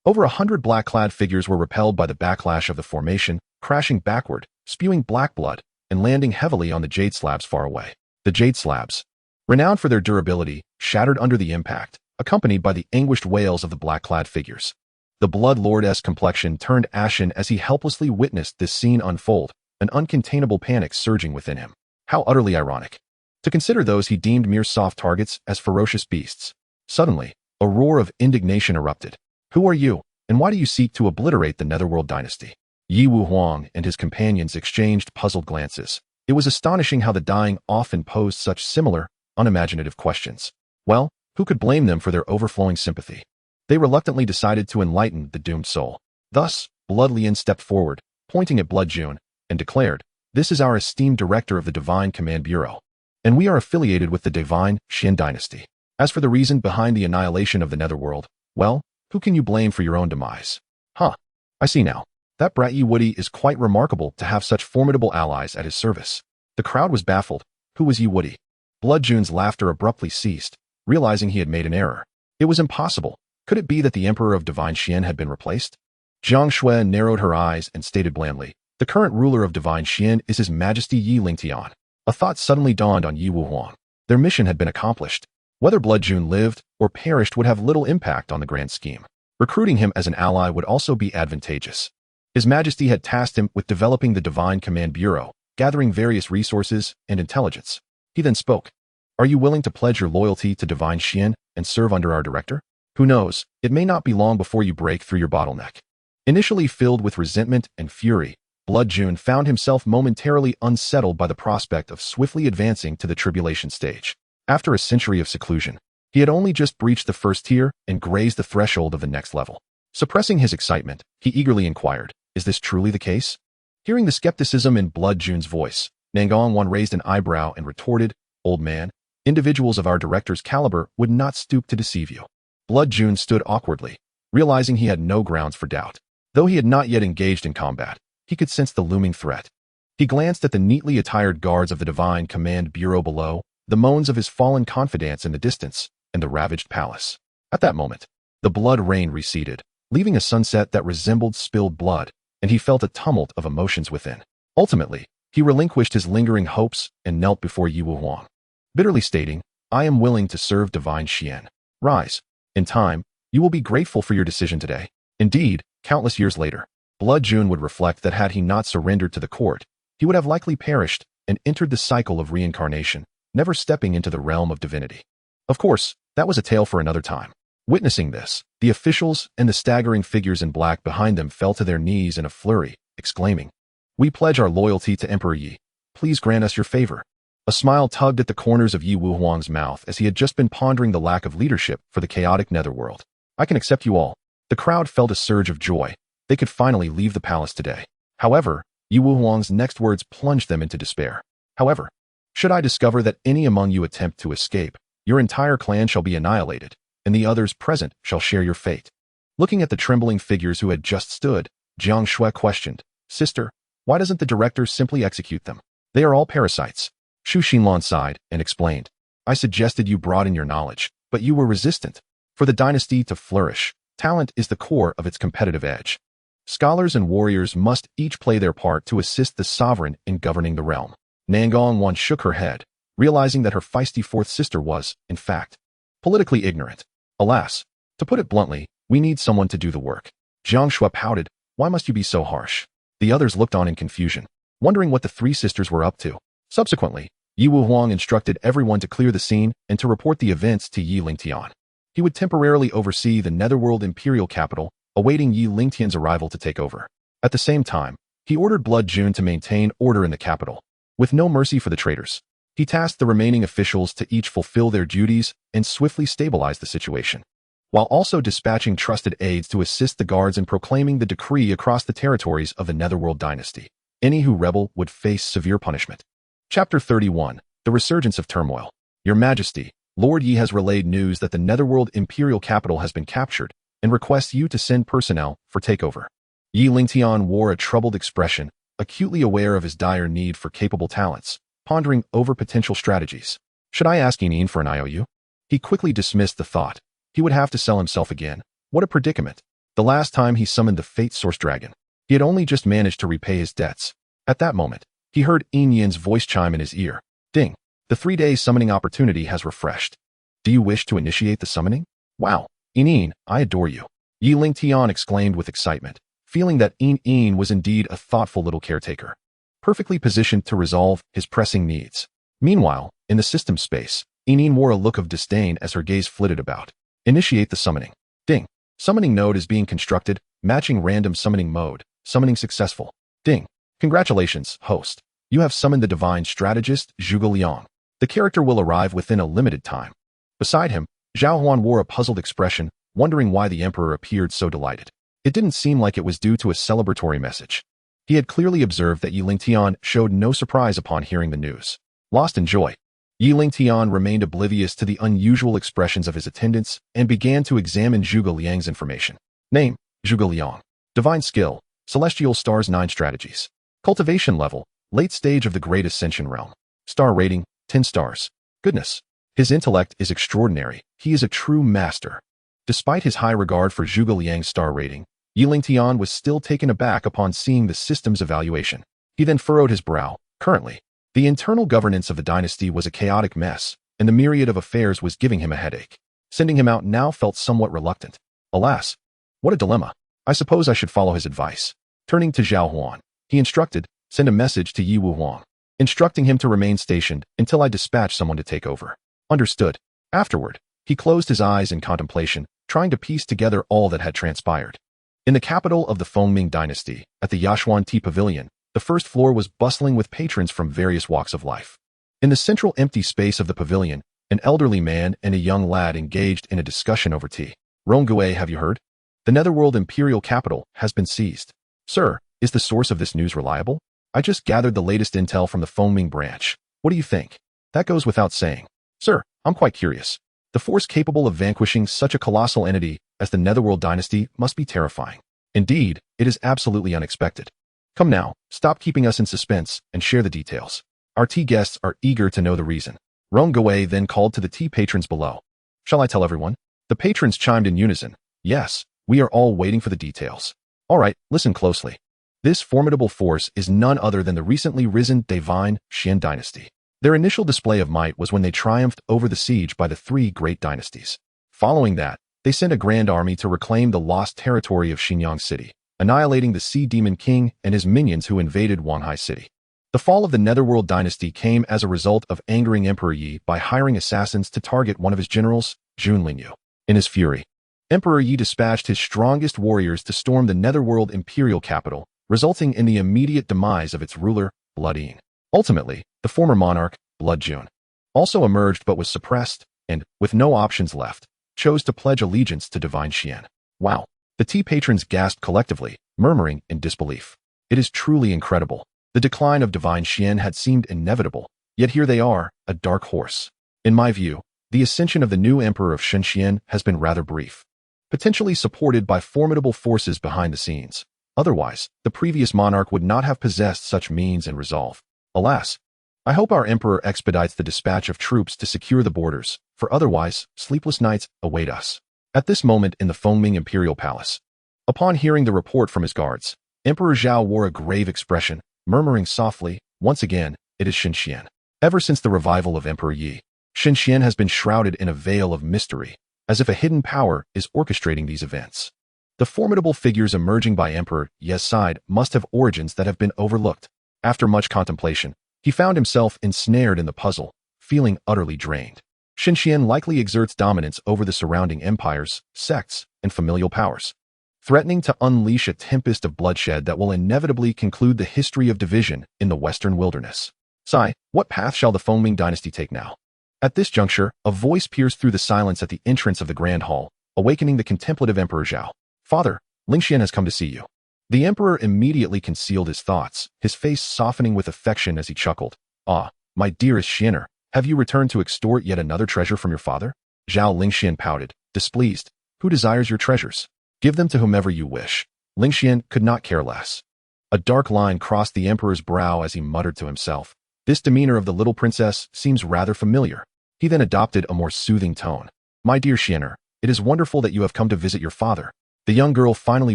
Over 100 black-clad figures were repelled by the backlash of the formation, crashing backward, spewing black blood, and landing heavily on the jade slabs far away. The jade slabs, renowned for their durability, shattered under the impact, accompanied by the anguished wails of the black-clad figures. The Blood Lord's complexion turned ashen as he helplessly witnessed this scene unfold, an uncontainable panic surging within him. How utterly ironic. To consider those he deemed mere soft targets as ferocious beasts. Suddenly, a roar of indignation erupted. "Who are you, and why do you seek to obliterate the Netherworld Dynasty?" Yi Wuhuang and his companions exchanged puzzled glances. It was astonishing how the dying often posed such similar, unimaginative questions. Well, who could blame them for their overflowing sympathy? They reluctantly decided to enlighten the doomed soul. Thus, Blood Lian stepped forward, pointing at Blood June, and declared, "This is our esteemed director of the Divine Command Bureau, and we are affiliated with the Divine Xian Dynasty. As for the reason behind the annihilation of the Netherworld, well, who can you blame for your own demise?" "Huh. I see now. That brat Yi Woody is quite remarkable to have such formidable allies at his service." The crowd was baffled. Who was Yi Woody? Blood June's laughter abruptly ceased, realizing he had made an error. It was impossible. Could it be that the Emperor of Divine Xian had been replaced? Xianxia narrowed her eyes and stated blandly, "The current ruler of Divine Xian is His Majesty Yi Lingtian." A thought suddenly dawned on Yi Wuhuang. Their mission had been accomplished. Whether Blood June lived or perished would have little impact on the grand scheme. Recruiting him as an ally would also be advantageous. His Majesty had tasked him with developing the Divine Command Bureau, gathering various resources and intelligence. He then spoke. "Are you willing to pledge your loyalty to Divine Xian and serve under our director? Who knows, it may not be long before you break through your bottleneck." Initially filled with resentment and fury, Blood June found himself momentarily unsettled by the prospect of swiftly advancing to the tribulation stage. After a century of seclusion, he had only just breached the first tier and grazed the threshold of the next level. Suppressing his excitement, he eagerly inquired, "Is this truly the case?" Hearing the skepticism in Blood June's voice, Nangong raised an eyebrow and retorted, "Old man, individuals of our director's caliber would not stoop to deceive you." Blood June stood awkwardly, realizing he had no grounds for doubt. Though he had not yet engaged in combat, he could sense the looming threat. He glanced at the neatly attired guards of the Divine Command Bureau below, the moans of his fallen confidants in the distance, and the ravaged palace. At that moment, the blood rain receded, leaving a sunset that resembled spilled blood, and he felt a tumult of emotions within. Ultimately, he relinquished his lingering hopes and knelt before Yi Wuhuang, bitterly stating, "I am willing to serve Divine Xian. Rise. In time, you will be grateful for your decision today." Indeed, countless years later, Blood June would reflect that had he not surrendered to the court, he would have likely perished and entered the cycle of reincarnation, never stepping into the realm of divinity. Of course, that was a tale for another time. Witnessing this, the officials and the staggering figures in black behind them fell to their knees in a flurry, exclaiming, "We pledge our loyalty to Emperor Yi. Please grant us your favor." A smile tugged at the corners of Yi Wuhuang's mouth as he had just been pondering the lack of leadership for the chaotic netherworld. "I can accept you all." The crowd felt a surge of joy. They could finally leave the palace today. However, Yi Wuhuang's next words plunged them into despair. "However, should I discover that any among you attempt to escape, your entire clan shall be annihilated, and the others present shall share your fate." Looking at the trembling figures who had just stood, Xianxia questioned, "Sister, why doesn't the director simply execute them? They are all parasites." Shu Xinlan sighed and explained, "I suggested you broaden your knowledge, but you were resistant. For the dynasty to flourish, talent is the core of its competitive edge. Scholars and warriors must each play their part to assist the sovereign in governing the realm." Nangong shook her head, realizing that her feisty fourth sister was, in fact, politically ignorant. Alas, To put it bluntly, we need someone to do the work. Xianxia pouted. Why must you be so harsh? The others looked on in confusion, wondering what the three sisters were up to. Subsequently, Yi Wuhuang instructed everyone to clear the scene and to report the events to Yi Lingtian. He would temporarily oversee the Netherworld Imperial capital, awaiting Yi Lingtian's arrival to take over. At the same time, he ordered Blood June to maintain order in the capital. With no mercy for the traitors, he tasked the remaining officials to each fulfill their duties and swiftly stabilize the situation, while also dispatching trusted aides to assist the guards in proclaiming the decree across the territories of the Netherworld Dynasty. Any who rebel would face severe punishment. Chapter 31. The Resurgence of Turmoil. Your Majesty, Lord Yi has relayed news that the Netherworld Imperial capital has been captured and requests you to send personnel for takeover. Yi Lingtian wore a troubled expression, acutely aware of his dire need for capable talents, pondering over potential strategies. Should I ask Yin for an IOU? He quickly dismissed the thought. He would have to sell himself again. What a predicament. The last time he summoned the Fate Source Dragon, he had only just managed to repay his debts. At that moment, he heard Yin's voice chime in his ear. Ding. The 3-day summoning opportunity has refreshed. Do you wish to initiate the summoning? Wow. Yin, I adore you. Yi Lingtian exclaimed with excitement, feeling that Yin was indeed a thoughtful little caretaker, perfectly positioned to resolve his pressing needs. Meanwhile, in the system space, Yin wore a look of disdain as her gaze flitted about. Initiate the summoning. Ding. Summoning node is being constructed, matching random summoning mode. Summoning successful. Ding. Congratulations, host. You have summoned the divine strategist, Zhuge Liang. The character will arrive within a limited time. Beside him, Zhao Huan wore a puzzled expression, wondering why the emperor appeared so delighted. It didn't seem like it was due to a celebratory message. He had clearly observed that Yi Lingtian showed no surprise upon hearing the news. Lost in joy, Yi Lingtian remained oblivious to the unusual expressions of his attendants and began to examine Zhuge Liang's information. Name, Zhuge Liang. Divine skill, Celestial Stars 9 strategies. Cultivation level, late stage of the Great Ascension realm. Star rating, 10 stars. Goodness. His intellect is extraordinary. He is a true master. Despite his high regard for Zhuge Liang's star rating, Yi Lingtian was still taken aback upon seeing the system's evaluation. He then furrowed his brow. Currently, the internal governance of the dynasty was a chaotic mess, and the myriad of affairs was giving him a headache. Sending him out now felt somewhat reluctant. Alas, what a dilemma. I suppose I should follow his advice. Turning to Zhao Huan, he instructed, send a message to Yi Wuhuang, instructing him to remain stationed until I dispatch someone to take over. Understood. Afterward, he closed his eyes in contemplation, trying to piece together all that had transpired. In the capital of the Fengming Dynasty, at the Yashuan Tea Pavilion, the first floor was bustling with patrons from various walks of life. In the central empty space of the pavilion, an elderly man and a young lad engaged in a discussion over tea. Ronggui, have you heard? The Netherworld Imperial capital has been seized. Sir, is the source of this news reliable? I just gathered the latest intel from the Fengming branch. What do you think? That goes without saying. Sir, I'm quite curious. The force capable of vanquishing such a colossal entity as the Netherworld Dynasty must be terrifying. Indeed, it is absolutely unexpected. Come now, stop keeping us in suspense and share the details. Our tea guests are eager to know the reason. Ronggui then called to the tea patrons below. Shall I tell everyone? The patrons chimed in unison. Yes, we are all waiting for the details. All right, listen closely. This formidable force is none other than the recently risen divine Xian dynasty. Their initial display of might was when they triumphed over the siege by the 3 great dynasties. Following that, they sent a grand army to reclaim the lost territory of Xinyang City, annihilating the Sea Demon King and his minions who invaded Wanghai City. The fall of the Netherworld Dynasty came as a result of angering Emperor Yi by hiring assassins to target one of his generals, Jun Lingyu. In his fury, Emperor Yi dispatched his strongest warriors to storm the Netherworld Imperial capital, resulting in the immediate demise of its ruler, Blood Yin. Ultimately, the former monarch, Blood June, also emerged but was suppressed, and, with no options left, chose to pledge allegiance to divine Xian. Wow! The tea patrons gasped collectively, murmuring in disbelief. It is truly incredible. The decline of divine Xian had seemed inevitable, yet here they are, a dark horse. In my view, the ascension of the new emperor of Xianxian has been rather brief, potentially supported by formidable forces behind the scenes. Otherwise, the previous monarch would not have possessed such means and resolve. Alas, I hope our emperor expedites the dispatch of troops to secure the borders, for otherwise, sleepless nights await us. At this moment in the Fengming Imperial Palace, upon hearing the report from his guards, Emperor Zhao wore a grave expression, murmuring softly, once again, it is Xianxian. Ever since the revival of Emperor Yi, Xianxian has been shrouded in a veil of mystery, as if a hidden power is orchestrating these events. The formidable figures emerging by Emperor Ye's side must have origins that have been overlooked. After much contemplation, he found himself ensnared in the puzzle, feeling utterly drained. Xianxian likely exerts dominance over the surrounding empires, sects, and familial powers, threatening to unleash a tempest of bloodshed that will inevitably conclude the history of division in the western wilderness. Sigh, what path shall the Fengming dynasty take now? At this juncture, a voice pierced through the silence at the entrance of the grand hall, awakening the contemplative Emperor Zhao. Father, Lingtian has come to see you. The emperor immediately concealed his thoughts, his face softening with affection as he chuckled. Ah, my dearest Xianer, have you returned to extort yet another treasure from your father? Zhao Lingtian pouted, displeased. Who desires your treasures? Give them to whomever you wish. Lingtian could not care less. A dark line crossed the emperor's brow as he muttered to himself. This demeanor of the little princess seems rather familiar. He then adopted a more soothing tone. My dear Xianer, it is wonderful that you have come to visit your father. The young girl finally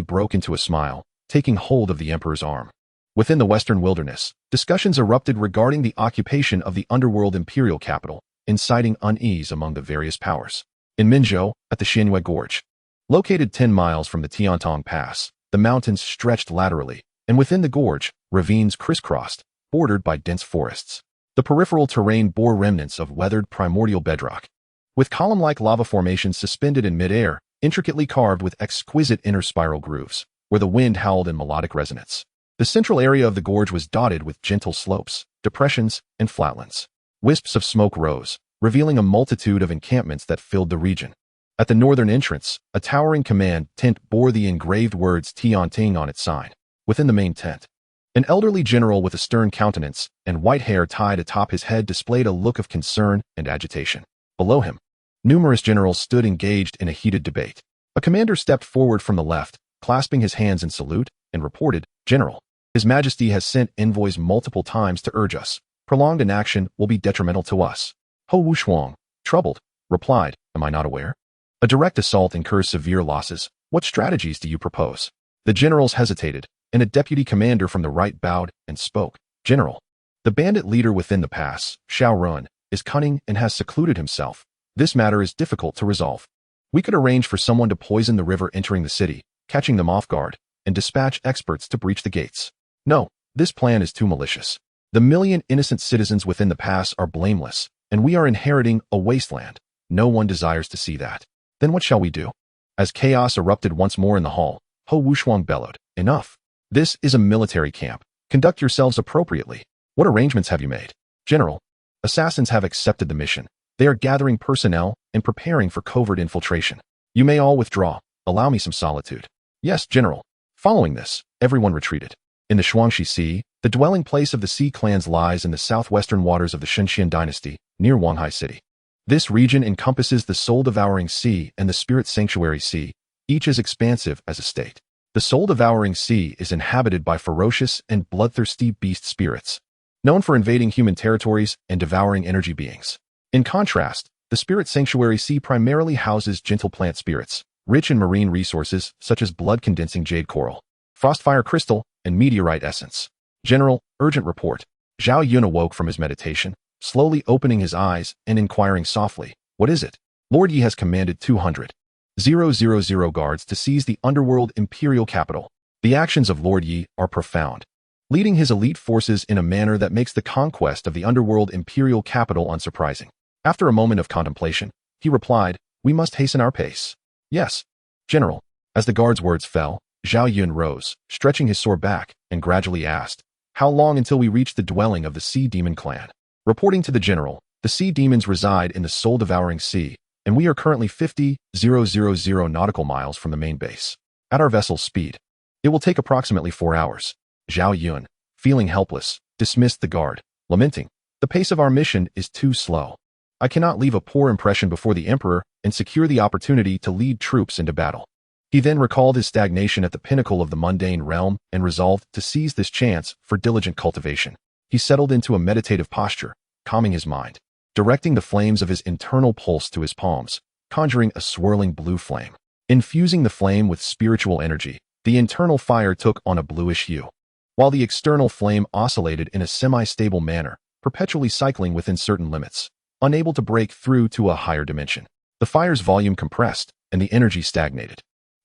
broke into a smile, taking hold of the emperor's arm. Within the western wilderness, discussions erupted regarding the occupation of the underworld imperial capital, inciting unease among the various powers. In Minzhou, at the Xianyue Gorge, located 10 miles from the Tiantong Pass, the mountains stretched laterally, and within the gorge, ravines crisscrossed, bordered by dense forests. The peripheral terrain bore remnants of weathered primordial bedrock, with column-like lava formations suspended in midair, intricately carved with exquisite inner spiral grooves, where the wind howled in melodic resonance. The central area of the gorge was dotted with gentle slopes, depressions, and flatlands. Wisps of smoke rose, revealing a multitude of encampments that filled the region. At the northern entrance, a towering command tent bore the engraved words Tianting on its sign. Within the main tent, an elderly general with a stern countenance and white hair tied atop his head displayed a look of concern and agitation. Below him, numerous generals stood engaged in a heated debate. A commander stepped forward from the left, clasping his hands in salute, and reported, General, His Majesty has sent envoys multiple times to urge us. Prolonged inaction will be detrimental to us. Ho Wushuang, troubled, replied, Am I not aware? A direct assault incurs severe losses. What strategies do you propose? The generals hesitated, and a deputy commander from the right bowed and spoke. General, the bandit leader within the pass, Xiao Run, is cunning and has secluded himself. This matter is difficult to resolve. We could arrange for someone to poison the river entering the city, catching them off guard, and dispatch experts to breach the gates. No, this plan is too malicious. The million innocent citizens within the pass are blameless, and we are inheriting a wasteland. No one desires to see that. Then what shall we do? As chaos erupted once more in the hall, Ho Wushuang bellowed, Enough. This is a military camp. Conduct yourselves appropriately. What arrangements have you made? General, assassins have accepted the mission. They are gathering personnel and preparing for covert infiltration. You may all withdraw. Allow me some solitude. Yes, General. Following this, everyone retreated. In the Shuangxi Sea, the dwelling place of the Sea clans lies in the southwestern waters of the Lingtian dynasty, near Wanghai City. This region encompasses the soul-devouring sea and the spirit sanctuary sea, each as expansive as a state. The soul-devouring sea is inhabited by ferocious and bloodthirsty beast spirits, known for invading human territories and devouring energy beings. In contrast, the spirit sanctuary sea primarily houses gentle plant spirits, rich in marine resources such as blood-condensing jade coral, frostfire crystal, and meteorite essence. General, urgent report. Zhao Yun awoke from his meditation, slowly opening his eyes and inquiring softly, What is it? Lord Yi has commanded 200,000 guards to seize the underworld imperial capital. The actions of Lord Yi are profound, leading his elite forces in a manner that makes the conquest of the underworld imperial capital unsurprising. After a moment of contemplation, he replied, We must hasten our pace. Yes, General. As the guard's words fell, Zhao Yun rose, stretching his sore back, and gradually asked, How long until we reach the dwelling of the Sea Demon clan? Reporting to the general, the Sea Demons reside in the soul-devouring sea, and we are currently 50,000 nautical miles from the main base. At our vessel's speed, it will take approximately 4 hours. Zhao Yun, feeling helpless, dismissed the guard, lamenting, The pace of our mission is too slow. I cannot leave a poor impression before the emperor and secure the opportunity to lead troops into battle. He then recalled his stagnation at the pinnacle of the mundane realm and resolved to seize this chance for diligent cultivation. He settled into a meditative posture, calming his mind, directing the flames of his internal pulse to his palms, conjuring a swirling blue flame. Infusing the flame with spiritual energy, the internal fire took on a bluish hue, while the external flame oscillated in a semi-stable manner, perpetually cycling within certain limits, unable to break through to a higher dimension. The fire's volume compressed, and the energy stagnated.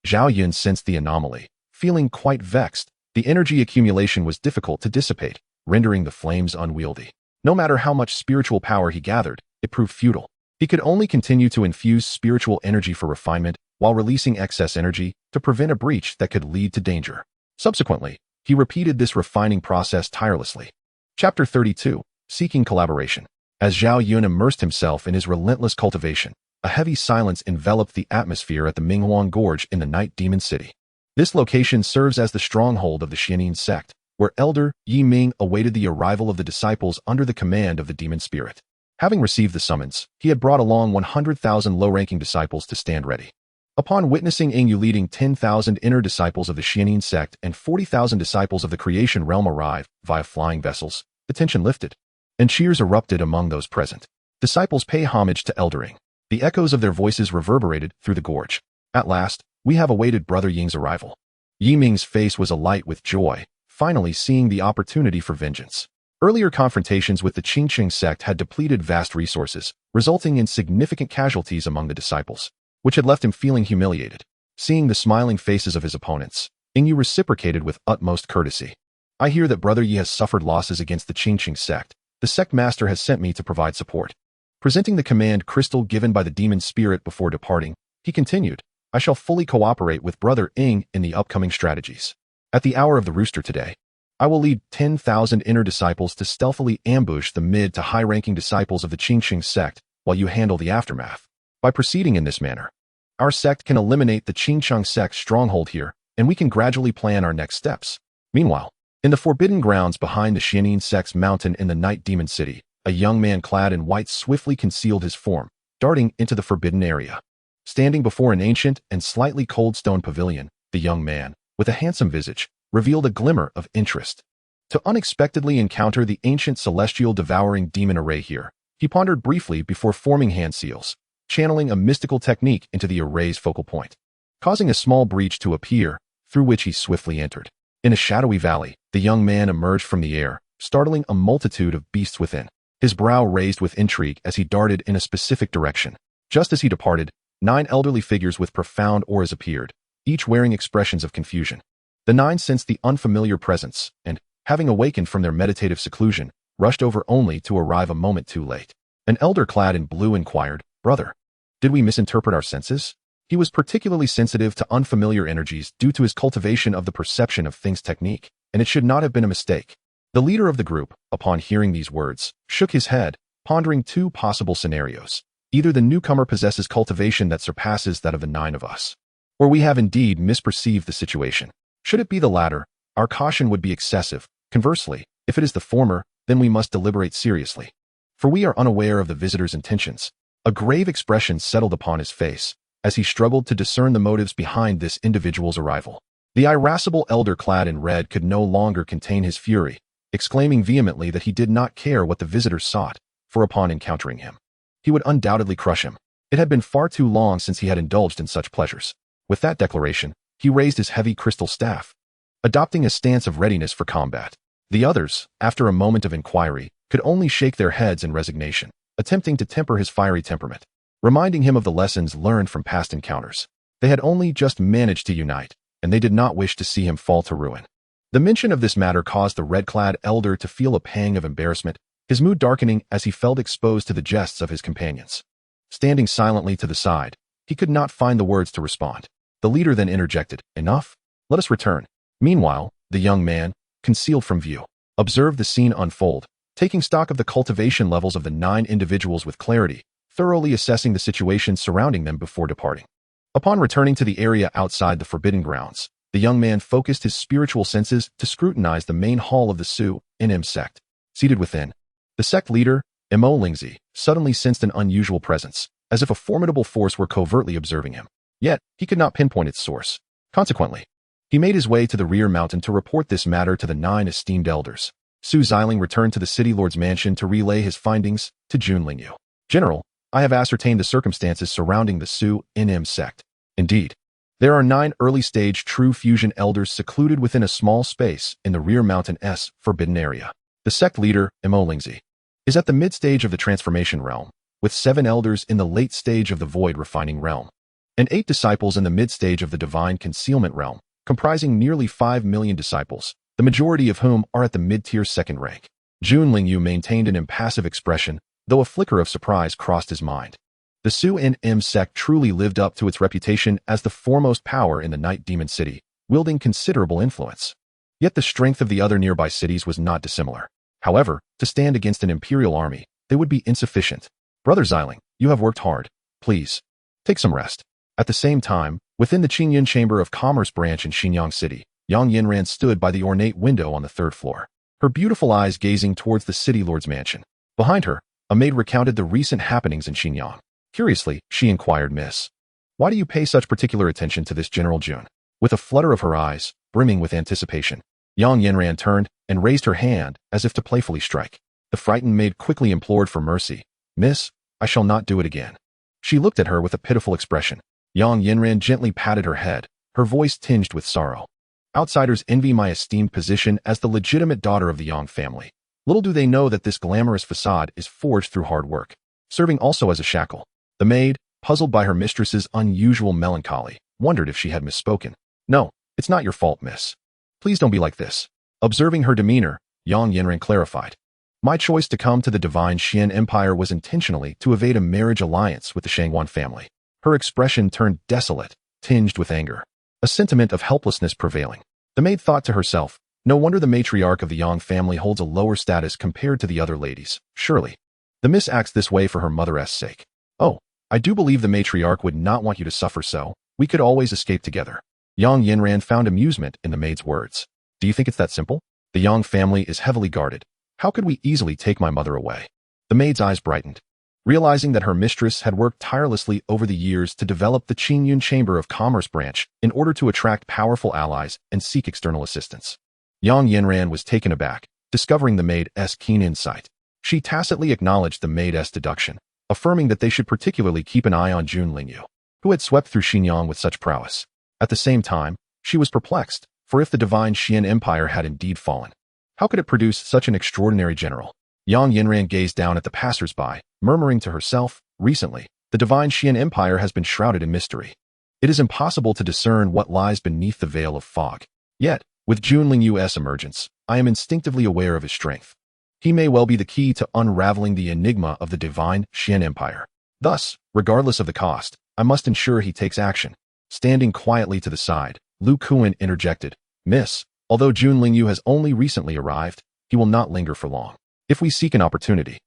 Zhao Yun sensed the anomaly. Feeling quite vexed, the energy accumulation was difficult to dissipate, rendering the flames unwieldy. No matter how much spiritual power he gathered, it proved futile. He could only continue to infuse spiritual energy for refinement while releasing excess energy to prevent a breach that could lead to danger. Subsequently, he repeated this refining process tirelessly. Chapter 32. Seeking Collaboration. As Zhao Yun immersed himself in his relentless cultivation, a heavy silence enveloped the atmosphere at the Minghuang Gorge in the Night Demon City. This location serves as the stronghold of the Xianxian sect, where Elder Yi Ming awaited the arrival of the disciples under the command of the demon spirit. Having received the summons, he had brought along 100,000 low-ranking disciples to stand ready. Upon witnessing Yu leading 10,000 inner disciples of the Xianxian sect and 40,000 disciples of the creation realm arrive via flying vessels, the tension lifted, and cheers erupted among those present. Disciples pay homage to Eldering. The echoes of their voices reverberated through the gorge. At last, we have awaited Brother Ying's arrival. Yi Ming's face was alight with joy, finally seeing the opportunity for vengeance. Earlier confrontations with the Xianxian sect had depleted vast resources, resulting in significant casualties among the disciples, which had left him feeling humiliated. Seeing the smiling faces of his opponents, Yu reciprocated with utmost courtesy. I hear that Brother Yi has suffered losses against the Xianxian sect. The sect master has sent me to provide support. Presenting the command crystal given by the demon spirit before departing, he continued, I shall fully cooperate with Brother Ying in the upcoming strategies. At the hour of the rooster today, I will lead 10,000 inner disciples to stealthily ambush the mid to high-ranking disciples of the Xianxian sect while you handle the aftermath. By proceeding in this manner, our sect can eliminate the Xianxian sect's stronghold here, and we can gradually plan our next steps. Meanwhile, in the forbidden grounds behind the Xianxian sect's mountain in the Night Demon City, a young man clad in white swiftly concealed his form, darting into the forbidden area. Standing before an ancient and slightly cold stone pavilion, the young man, with a handsome visage, revealed a glimmer of interest. To unexpectedly encounter the ancient celestial devouring demon array here, he pondered briefly before forming hand seals, channeling a mystical technique into the array's focal point, causing a small breach to appear, through which he swiftly entered. In a shadowy valley, the young man emerged from the air, startling a multitude of beasts within. His brow raised with intrigue as he darted in a specific direction. Just as he departed, 9 elderly figures with profound auras appeared, each wearing expressions of confusion. The 9 sensed the unfamiliar presence, and, having awakened from their meditative seclusion, rushed over only to arrive a moment too late. An elder clad in blue inquired, Brother, did we misinterpret our senses? He was particularly sensitive to unfamiliar energies due to his cultivation of the perception of things technique, and it should not have been a mistake. The leader of the group, upon hearing these words, shook his head, pondering 2 possible scenarios. Either the newcomer possesses cultivation that surpasses that of the 9 of us, or we have indeed misperceived the situation. Should it be the latter, our caution would be excessive. Conversely, if it is the former, then we must deliberate seriously, for we are unaware of the visitor's intentions. A grave expression settled upon his face as he struggled to discern the motives behind this individual's arrival. The irascible elder clad in red could no longer contain his fury, exclaiming vehemently that he did not care what the visitor sought, for upon encountering him, he would undoubtedly crush him. It had been far too long since he had indulged in such pleasures. With that declaration, he raised his heavy crystal staff, adopting a stance of readiness for combat. The others, after a moment of inquiry, could only shake their heads in resignation, attempting to temper his fiery temperament, reminding him of the lessons learned from past encounters. They had only just managed to unite, and they did not wish to see him fall to ruin. The mention of this matter caused the red-clad elder to feel a pang of embarrassment, his mood darkening as he felt exposed to the jests of his companions. Standing silently to the side, he could not find the words to respond. The leader then interjected, Enough? Let us return. Meanwhile, the young man, concealed from view, observed the scene unfold, taking stock of the cultivation levels of the 9 individuals with clarity, thoroughly assessing the situation surrounding them before departing. Upon returning to the area outside the forbidden grounds, the young man focused his spiritual senses to scrutinize the main hall of the Xianxiaaudiobooks sect. Seated within, the sect leader, Emperor Dynasty, suddenly sensed an unusual presence, as if a formidable force were covertly observing him. Yet, he could not pinpoint its source. Consequently, he made his way to the rear mountain to report this matter to the 9 esteemed elders. Su Xiling returned to the city lord's mansion to relay his findings to Jun Lingyu. General, I have ascertained the circumstances surrounding the Xianxiaaudiobooks sect. Indeed, there are 9 early-stage true fusion elders secluded within a small space in the rear mountain's forbidden area. The sect leader, Emperor Dynasty, is at the mid-stage of the transformation realm, with 7 elders in the late stage of the void refining realm, and 8 disciples in the mid-stage of the divine concealment realm, comprising nearly 5 million disciples, the majority of whom are at the mid-tier second rank. Jun Lingyu maintained an impassive expression, though a flicker of surprise crossed his mind. The Su-N-M sect truly lived up to its reputation as the foremost power in the Night Demon City, wielding considerable influence. Yet the strength of the other nearby cities was not dissimilar. However, to stand against an imperial army, they would be insufficient. Brother Xiling, you have worked hard. Please, take some rest. At the same time, within the Qingyan Chamber of Commerce branch in Xinyang City, Yang Yinran stood by the ornate window on the 3rd floor, her beautiful eyes gazing towards the city lord's mansion. Behind her, a maid recounted the recent happenings in Xinyang. Curiously, she inquired, "Miss, why do you pay such particular attention to this General Jun?" With a flutter of her eyes, brimming with anticipation, Yang Yinran turned and raised her hand as if to playfully strike. The frightened maid quickly implored for mercy. "Miss, I shall not do it again." She looked at her with a pitiful expression. Yang Yinran gently patted her head, her voice tinged with sorrow. "Outsiders envy my esteemed position as the legitimate daughter of the Yang family. Little do they know that this glamorous facade is forged through hard work, serving also as a shackle." The maid, puzzled by her mistress's unusual melancholy, wondered if she had misspoken. "No, it's not your fault, miss. Please don't be like this." Observing her demeanor, Yang Yinran clarified. "My choice to come to the divine Xian Empire was intentionally to evade a marriage alliance with the Shangguan family." Her expression turned desolate, tinged with anger, a sentiment of helplessness prevailing. The maid thought to herself, no wonder the matriarch of the Yang family holds a lower status compared to the other ladies. Surely, the miss acts this way for her mother's sake. "Oh, I do believe the matriarch would not want you to suffer, so we could always escape together." Yang Yinran found amusement in the maid's words. "Do you think it's that simple? The Yang family is heavily guarded. How could we easily take my mother away?" The maid's eyes brightened, realizing that her mistress had worked tirelessly over the years to develop the Qingyan Chamber of Commerce branch in order to attract powerful allies and seek external assistance. Yang Yinran was taken aback, discovering the maid's keen insight. She tacitly acknowledged the maid's deduction, affirming that they should particularly keep an eye on Jun Lingyu, who had swept through Xinyang with such prowess. At the same time, she was perplexed, for if the divine Xian Empire had indeed fallen, how could it produce such an extraordinary general? Yang Yinran gazed down at the passers-by, murmuring to herself, "Recently, the divine Xian Empire has been shrouded in mystery. It is impossible to discern what lies beneath the veil of fog. Yet, with Jun Lingyu's emergence, I am instinctively aware of his strength. He may well be the key to unraveling the enigma of the divine Xian Empire. Thus, regardless of the cost, I must ensure he takes action." Standing quietly to the side, Lu Kuan interjected, "Miss, although Jun Lingyu has only recently arrived, he will not linger for long. If we seek an opportunity,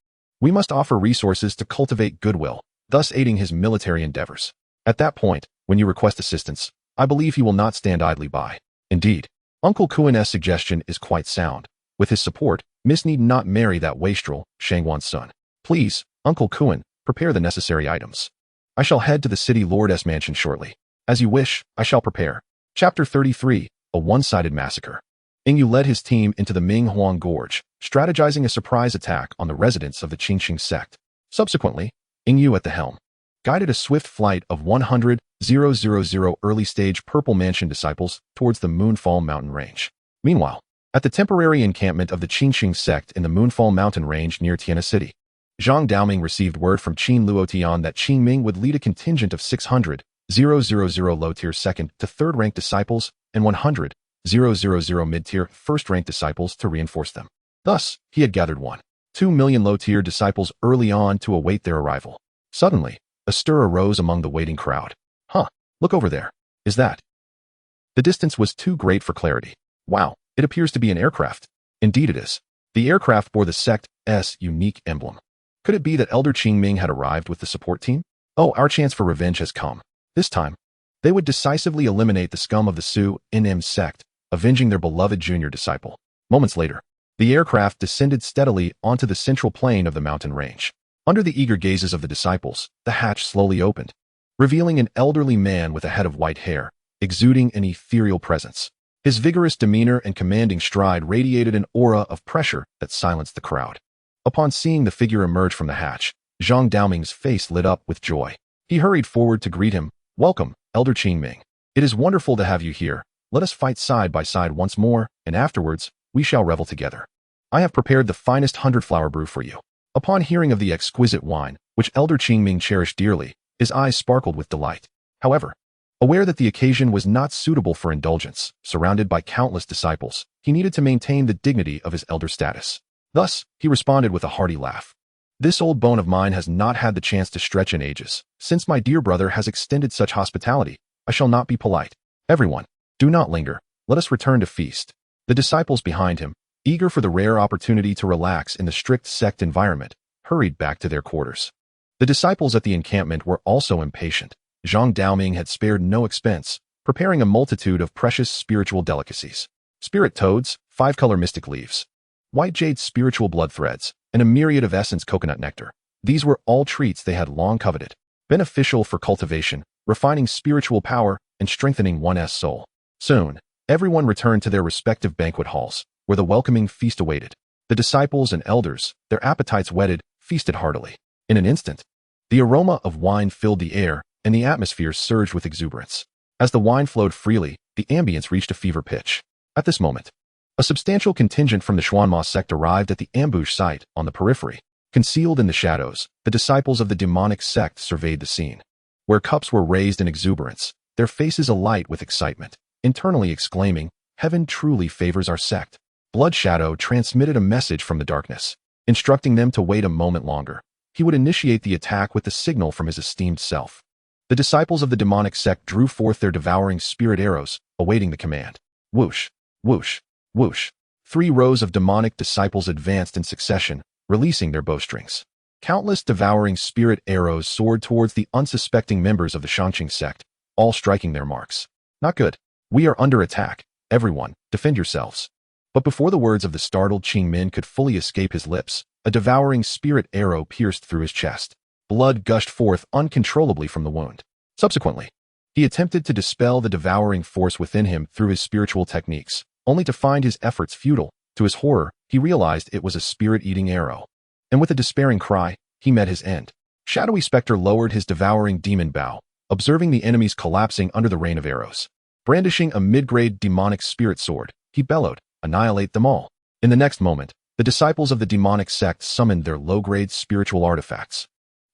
we must offer resources to cultivate goodwill, thus aiding his military endeavors. At that point, when you request assistance, I believe he will not stand idly by. Indeed, Uncle Kuan's suggestion is quite sound. With his support, Miss need not marry that wastrel, Shangguan's son. Please, Uncle Kuan, prepare the necessary items. I shall head to the city lord's mansion shortly. As you wish, I shall prepare." Chapter 33, A One-Sided Massacre. Yingyu led his team into the Minghuang Gorge, strategizing a surprise attack on the residents of the Qingxing sect. Subsequently, Yingyu at the helm guided a swift flight of 100,000 early-stage Purple Mansion disciples towards the Moonfall Mountain Range. Meanwhile, at the temporary encampment of the Qingxing sect in the Moonfall Mountain Range near Tiana City, Zhang Daoming received word from Qin Luotian that Qingming would lead a contingent of 600,000 low-tier second to third-rank disciples and 100,000 mid-tier first-rank disciples to reinforce them. Thus, he had gathered 1.2 million low-tier disciples early on to await their arrival. Suddenly, a stir arose among the waiting crowd. "Huh, look over there. Is that?" The distance was too great for clarity. "Wow, it appears to be an aircraft." Indeed it is. The aircraft bore the sect's unique emblem. Could it be that Elder Qingming had arrived with the support team? Oh, our chance for revenge has come. This time, they would decisively eliminate the scum of the Su-N-M sect, avenging their beloved junior disciple. Moments later, the aircraft descended steadily onto the central plain of the mountain range. Under the eager gazes of the disciples, the hatch slowly opened, revealing an elderly man with a head of white hair, exuding an ethereal presence. His vigorous demeanor and commanding stride radiated an aura of pressure that silenced the crowd. Upon seeing the figure emerge from the hatch, Zhang Daoming's face lit up with joy. He hurried forward to greet him. "Welcome, Elder Qingming. It is wonderful to have you here. Let us fight side by side once more, and afterwards, we shall revel together. I have prepared the finest 100-flower brew for you." Upon hearing of the exquisite wine, which Elder Qingming cherished dearly. His eyes sparkled with delight. However, aware that the occasion was not suitable for indulgence, surrounded by countless disciples, he needed to maintain the dignity of his elder status. Thus, he responded with a hearty laugh. This old bone of mine has not had the chance to stretch in ages. Since my dear brother has extended such hospitality, I shall not be polite. Everyone, do not linger. Let us return to feast. The disciples behind him, eager for the rare opportunity to relax in the strict sect environment, hurried back to their quarters. The disciples at the encampment were also impatient. Zhang Daoming had spared no expense, preparing a multitude of precious spiritual delicacies. Spirit toads, 5-color mystic leaves, white jade spiritual blood threads, and a myriad of essence coconut nectar. These were all treats they had long coveted, beneficial for cultivation, refining spiritual power, and strengthening one's soul. Soon, everyone returned to their respective banquet halls, where the welcoming feast awaited. The disciples and elders, their appetites whetted, feasted heartily. In an instant, the aroma of wine filled the air, and the atmosphere surged with exuberance. As the wine flowed freely, the ambience reached a fever pitch. At this moment, a substantial contingent from the Xuanma sect arrived at the ambush site on the periphery. Concealed in the shadows, the disciples of the demonic sect surveyed the scene. Where cups were raised in exuberance, their faces alight with excitement, internally exclaiming, "Heaven truly favors our sect." Blood Shadow transmitted a message from the darkness, instructing them to wait a moment longer. He would initiate the attack with the signal from his esteemed self. The disciples of the demonic sect drew forth their devouring spirit arrows, awaiting the command. Whoosh, whoosh, whoosh. 3 rows of demonic disciples advanced in succession, releasing their bowstrings. Countless devouring spirit arrows soared towards the unsuspecting members of the Xianxia sect, all striking their marks. Not good. We are under attack. Everyone, defend yourselves. But before the words of the startled Qingmin could fully escape his lips, a devouring spirit arrow pierced through his chest. Blood gushed forth uncontrollably from the wound. Subsequently, he attempted to dispel the devouring force within him through his spiritual techniques, only to find his efforts futile. To his horror, he realized it was a spirit-eating arrow. And with a despairing cry, he met his end. Shadowy Spectre lowered his devouring demon bow, observing the enemies collapsing under the rain of arrows. Brandishing a mid-grade demonic spirit sword, he bellowed, "Annihilate them all." In the next moment, the disciples of the demonic sect summoned their low-grade spiritual artifacts,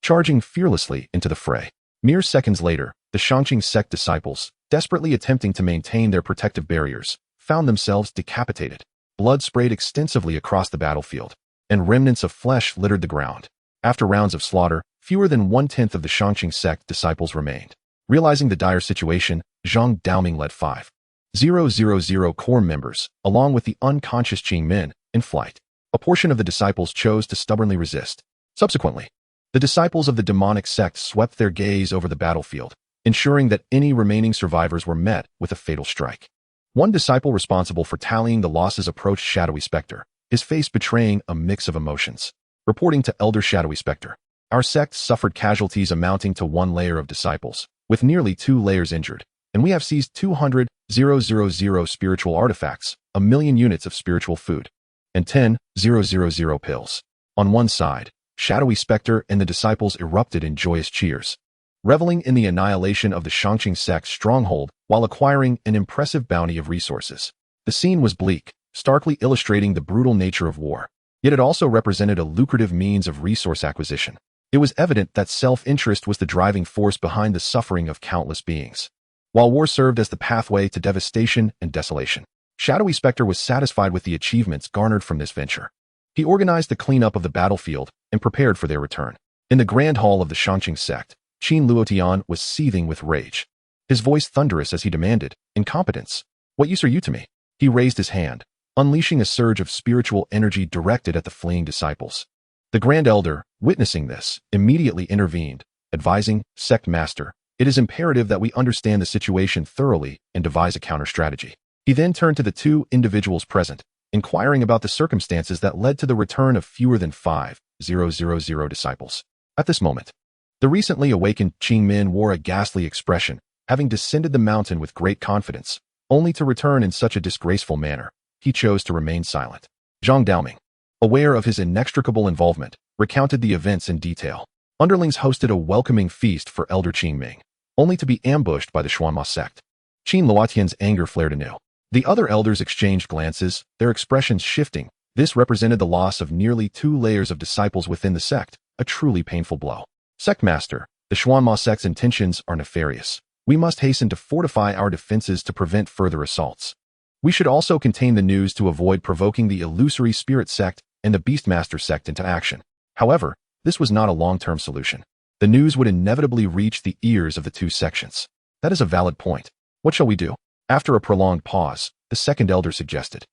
charging fearlessly into the fray. Mere seconds later, the Xianxia sect disciples, desperately attempting to maintain their protective barriers, found themselves decapitated. Blood sprayed extensively across the battlefield, and remnants of flesh littered the ground. After rounds of slaughter, fewer than 1/10 of the Xianxia sect disciples remained. Realizing the dire situation, Zhang Daoming led 5,000 core members, along with the unconscious Qingmin, in flight. A portion of the disciples chose to stubbornly resist. Subsequently, the disciples of the demonic sect swept their gaze over the battlefield, ensuring that any remaining survivors were met with a fatal strike. One disciple responsible for tallying the losses approached Shadowy Spectre, his face betraying a mix of emotions. Reporting to Elder Shadowy Spectre, "Our sect suffered casualties amounting to 1 layer of disciples, with nearly 2 layers injured, and we have seized 200,000 spiritual artifacts, 1,000,000 units of spiritual food, and 10,000 pills." On one side, Shadowy Spectre and the disciples erupted in joyous cheers, reveling in the annihilation of the Xianxia sect's stronghold while acquiring an impressive bounty of resources. The scene was bleak, starkly illustrating the brutal nature of war, yet it also represented a lucrative means of resource acquisition. It was evident that self-interest was the driving force behind the suffering of countless beings, while war served as the pathway to devastation and desolation. Shadowy Spectre was satisfied with the achievements garnered from this venture. He organized the cleanup of the battlefield and prepared for their return. In the grand hall of the Xianxia sect, Qin Luotian was seething with rage, his voice thunderous as he demanded, "Incompetence! What use are you to me?" He raised his hand, unleashing a surge of spiritual energy directed at the fleeing disciples. The Grand Elder, witnessing this, immediately intervened, advising, "Sect Master, it is imperative that we understand the situation thoroughly and devise a counter-strategy." He then turned to the 2 individuals present, inquiring about the circumstances that led to the return of fewer than 5,000 disciples. At this moment, the recently awakened Qingmin wore a ghastly expression, having descended the mountain with great confidence, only to return in such a disgraceful manner. He chose to remain silent. Zhang Daoming, aware of his inextricable involvement, recounted the events in detail. Underlings hosted a welcoming feast for Elder Qingming, only to be ambushed by the Xuanma sect. Qin Luotian's anger flared anew. The other elders exchanged glances, their expressions shifting. This represented the loss of nearly 2 layers of disciples within the sect, a truly painful blow. Sect Master, the Xuanma sect's intentions are nefarious. We must hasten to fortify our defenses to prevent further assaults. We should also contain the news to avoid provoking the illusory spirit sect and the Beastmaster sect into action. However, this was not a long-term solution. The news would inevitably reach the ears of the two sections. That is a valid point. What shall we do? After a prolonged pause, the second elder suggested.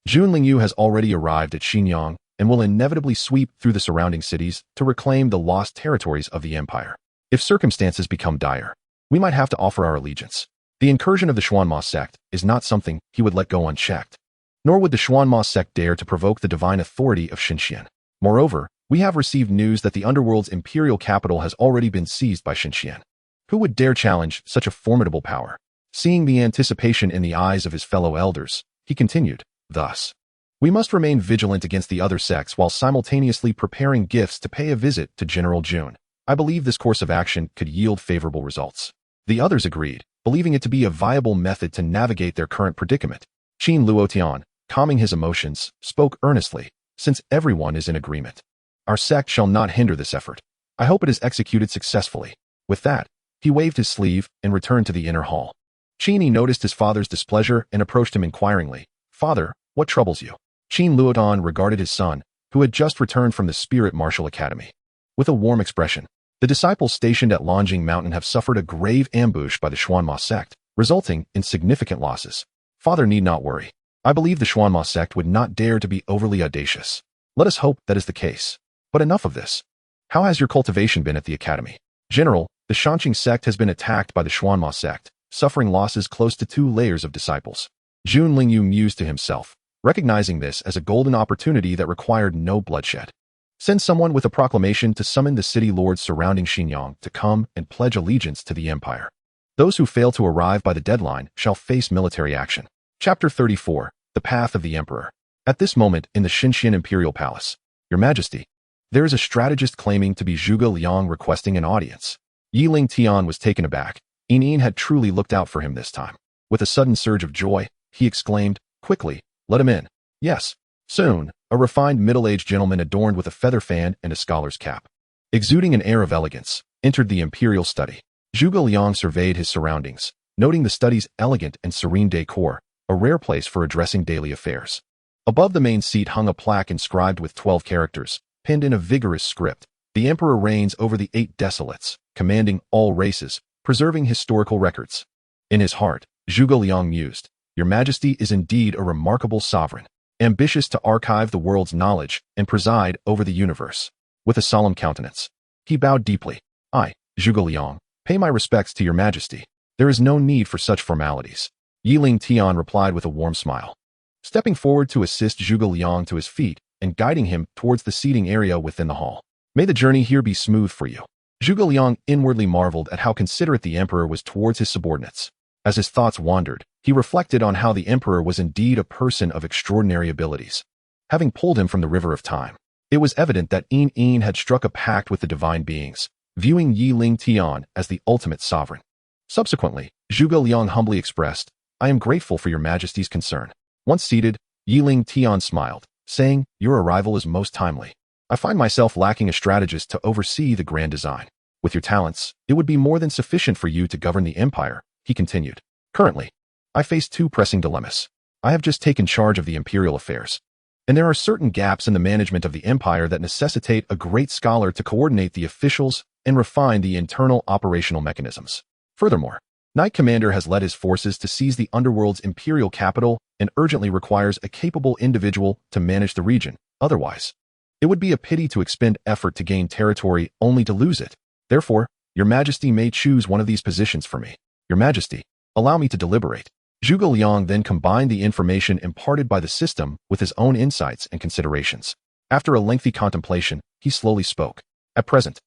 Jun Lingyu has already arrived at Xinyang and will inevitably sweep through the surrounding cities to reclaim the lost territories of the empire. If circumstances become dire, we might have to offer our allegiance. The incursion of the Xuanma sect is not something he would let go unchecked. Nor would the Xuanma sect dare to provoke the divine authority of Xianxian. Moreover, we have received news that the underworld's imperial capital has already been seized by Xianxian. Who would dare challenge such a formidable power? Seeing the anticipation in the eyes of his fellow elders, he continued, thus, we must remain vigilant against the other sects while simultaneously preparing gifts to pay a visit to General Jun. I believe this course of action could yield favorable results. The others agreed, believing it to be a viable method to navigate their current predicament. Qin Luotian, calming his emotions, spoke earnestly, since everyone is in agreement. Our sect shall not hinder this effort. I hope it is executed successfully. With that, he waved his sleeve and returned to the inner hall. Qin noticed his father's displeasure and approached him inquiringly. Father, what troubles you? Qin Luotan regarded his son, who had just returned from the Spirit Martial Academy, with a warm expression. The disciples stationed at Longjing Mountain have suffered a grave ambush by the Xuanma sect, resulting in significant losses. Father need not worry. I believe the Xuanma sect would not dare to be overly audacious. Let us hope that is the case. But enough of this. How has your cultivation been at the academy? General, the Xianxia sect has been attacked by the Xuanma sect, suffering losses close to 2 layers of disciples. Jun Lingyu mused to himself, recognizing this as a golden opportunity that required no bloodshed. Send someone with a proclamation to summon the city lords surrounding Xinyang to come and pledge allegiance to the empire. Those who fail to arrive by the deadline shall face military action. Chapter 34, The Path of the Emperor. At this moment in the Xianxian Imperial Palace, Your Majesty, there is a strategist claiming to be Zhuge Liang requesting an audience. Yi Lingtian was taken aback. Yin had truly looked out for him this time. With a sudden surge of joy, he exclaimed, quickly, let him in. Yes. Soon, a refined middle-aged gentleman adorned with a feather fan and a scholar's cap, exuding an air of elegance, entered the imperial study. Zhuge Liang surveyed his surroundings, noting the study's elegant and serene decor, a rare place for addressing daily affairs. Above the main seat hung a plaque inscribed with 12 characters, penned in a vigorous script. The emperor reigns over the 8 desolates, commanding all races, preserving historical records. In his heart, Zhuge Liang mused, Your Majesty is indeed a remarkable sovereign, ambitious to archive the world's knowledge and preside over the universe. With a solemn countenance, he bowed deeply. I, Zhuge Liang, pay my respects to Your Majesty. There is no need for such formalities. Yi Lingtian replied with a warm smile. Stepping forward to assist Zhuge Liang to his feet and guiding him towards the seating area within the hall. May the journey here be smooth for you. Zhuge Liang inwardly marveled at how considerate the emperor was towards his subordinates. As his thoughts wandered, he reflected on how the emperor was indeed a person of extraordinary abilities. Having pulled him from the river of time, it was evident that Yin had struck a pact with the divine beings, viewing Yi Lingtian as the ultimate sovereign. Subsequently, Zhuge Liang humbly expressed, I am grateful for Your Majesty's concern. Once seated, Yi Lingtian smiled, saying, Your arrival is most timely. I find myself lacking a strategist to oversee the grand design. With your talents, it would be more than sufficient for you to govern the empire, he continued. Currently, I face 2 pressing dilemmas. I have just taken charge of the imperial affairs, and there are certain gaps in the management of the empire that necessitate a great scholar to coordinate the officials and refine the internal operational mechanisms. Furthermore, Knight Commander has led his forces to seize the underworld's imperial capital and urgently requires a capable individual to manage the region. Otherwise, it would be a pity to expend effort to gain territory only to lose it. Therefore, Your Majesty may choose one of these positions for me. Your Majesty, allow me to deliberate. Zhuge Liang then combined the information imparted by the system with his own insights and considerations. After a lengthy contemplation, he slowly spoke. At present,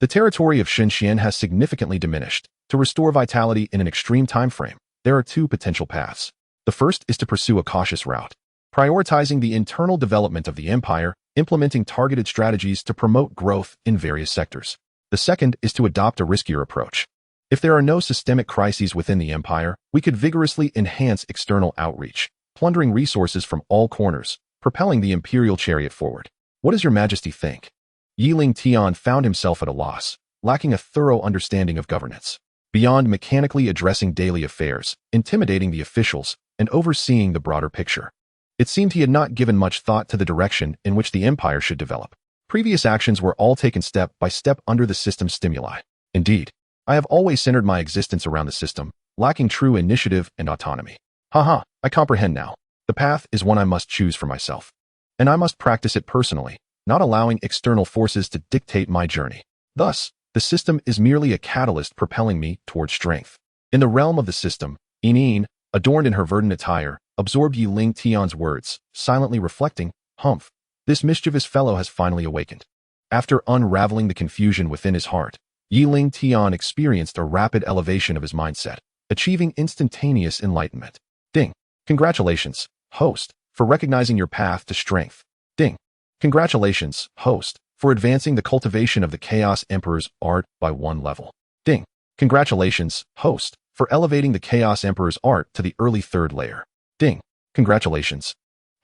the territory of Xianxian has significantly diminished. To restore vitality in an extreme time frame, there are 2 potential paths. The first is to pursue a cautious route, prioritizing the internal development of the empire, implementing targeted strategies to promote growth in various sectors. The second is to adopt a riskier approach. If there are no systemic crises within the empire, we could vigorously enhance external outreach, plundering resources from all corners, propelling the imperial chariot forward. What does Your Majesty think? Yi Lingtian found himself at a loss. lacking a thorough understanding of governance. Beyond mechanically addressing daily affairs, intimidating the officials, and overseeing the broader picture. It seemed he had not given much thought to the direction in which the empire should develop. Previous actions were all taken step by step under the system's stimuli. Indeed, I have always centered my existence around the system, lacking true initiative and autonomy. Haha, I comprehend now. The path is one I must choose for myself. And I must practice it personally, not allowing external forces to dictate my journey. Thus, the system is merely a catalyst propelling me toward strength. In the realm of the system, Yin, adorned in her verdant attire, absorbed Yi Lingtian's words, silently reflecting, humph, this mischievous fellow has finally awakened. After unraveling the confusion within his heart, Yi Lingtian experienced a rapid elevation of his mindset, achieving instantaneous enlightenment. Ding. Congratulations, host, for recognizing your path to strength. Ding. Congratulations, host, for advancing the cultivation of the Chaos Emperor's art by one level. Ding. Congratulations, host, for elevating the Chaos Emperor's art to the early third layer. Ding. Congratulations,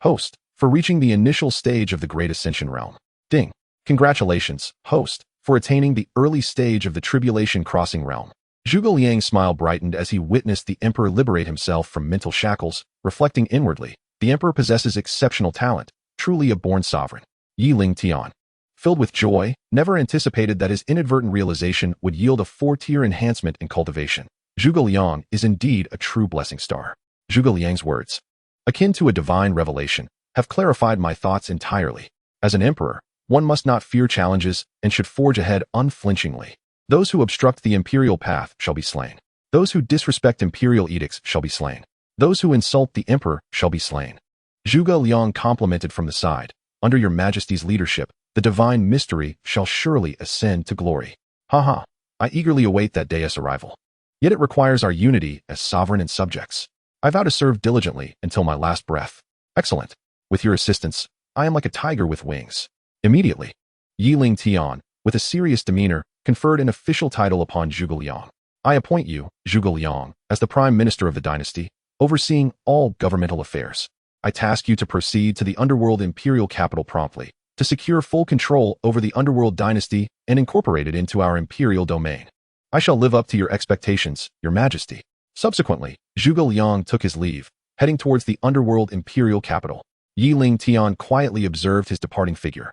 host, for reaching the initial stage of the Great Ascension realm. Ding. Congratulations, host, for attaining the early stage of the Tribulation Crossing realm. Zhuge Liang's smile brightened as he witnessed the Emperor liberate himself from mental shackles, reflecting inwardly, the Emperor possesses exceptional talent, truly a born sovereign. Yi Lingtian, filled with joy, never anticipated that his inadvertent realization would yield a 4-tier enhancement in cultivation. Zhuge Liang is indeed a true blessing star. Zhuge Liang's words, akin to a divine revelation, have clarified my thoughts entirely. As an emperor, one must not fear challenges and should forge ahead unflinchingly. Those who obstruct the imperial path shall be slain. Those who disrespect imperial edicts shall be slain. Those who insult the emperor shall be slain. Zhuge Liang complimented from the side, under your majesty's leadership, the divine mystery shall surely ascend to glory. Haha, I eagerly await that day's arrival. Yet it requires our unity as sovereign and subjects. I vow to serve diligently until my last breath. Excellent. With your assistance, I am like a tiger with wings. Immediately, Yi Lingtian, with a serious demeanor, conferred an official title upon Zhuge Liang. I appoint you, Zhuge Liang, as the Prime Minister of the dynasty, overseeing all governmental affairs. I task you to proceed to the Underworld Imperial capital promptly, to secure full control over the Underworld dynasty and incorporate it into our imperial domain. I shall live up to your expectations, your majesty. Subsequently, Zhuge Liang took his leave, heading towards the Underworld Imperial capital. Yi Lingtian quietly observed his departing figure,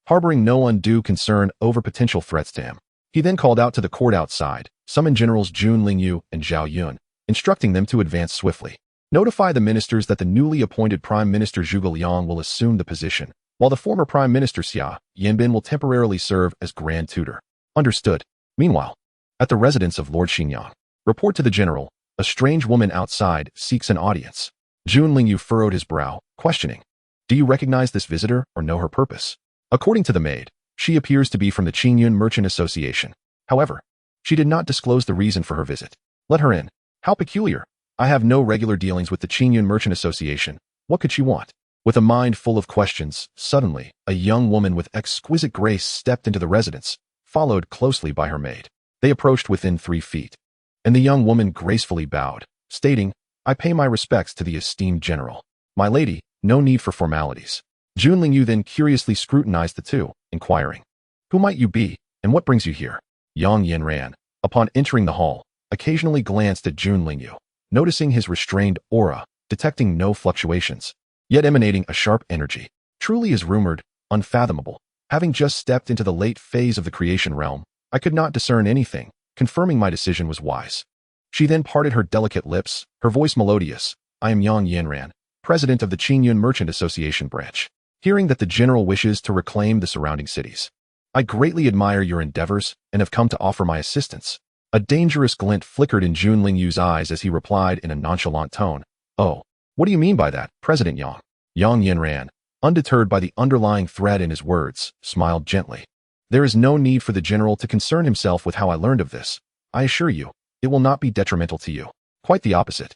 harboring no undue concern over potential threats to him. He then called out to the court outside, summoned Generals Jun Lingyu and Zhao Yun, instructing them to advance swiftly. Notify the ministers that the newly appointed Prime Minister Zhuge Liang will assume the position, while the former Prime Minister Xia Yanbin will temporarily serve as Grand Tutor. Understood. Meanwhile, at the residence of Lord Xinyan, report to the general, a strange woman outside seeks an audience. Jun Lingyu furrowed his brow, questioning, do you recognize this visitor or know her purpose? According to the maid, she appears to be from the Qingyun Merchant Association. However, she did not disclose the reason for her visit. Let her in. How peculiar. I have no regular dealings with the Qingyun Merchant Association. What could she want? With a mind full of questions, suddenly, a young woman with exquisite grace stepped into the residence, followed closely by her maid. They approached within 3 feet, and the young woman gracefully bowed, stating, I pay my respects to the esteemed general. My lady, no need for formalities. Jun Lingyu then curiously scrutinized the two, inquiring, who might you be, and what brings you here? Yang Yanran, upon entering the hall, occasionally glanced at Jun Lingyu, noticing his restrained aura, detecting no fluctuations, yet emanating a sharp energy. Truly as rumored, unfathomable. Having just stepped into the late phase of the creation realm, I could not discern anything, confirming my decision was wise. She then parted her delicate lips, her voice melodious. I am Yang Yanran, president of the Qingyun Merchant Association branch. Hearing that the general wishes to reclaim the surrounding cities, I greatly admire your endeavors and have come to offer my assistance. A dangerous glint flickered in Jun Lingyu's eyes as he replied in a nonchalant tone, oh, what do you mean by that, President Yang? Yang Yanran, undeterred by the underlying threat in his words, smiled gently. There is no need for the general to concern himself with how I learned of this. I assure you, it will not be detrimental to you. Quite the opposite.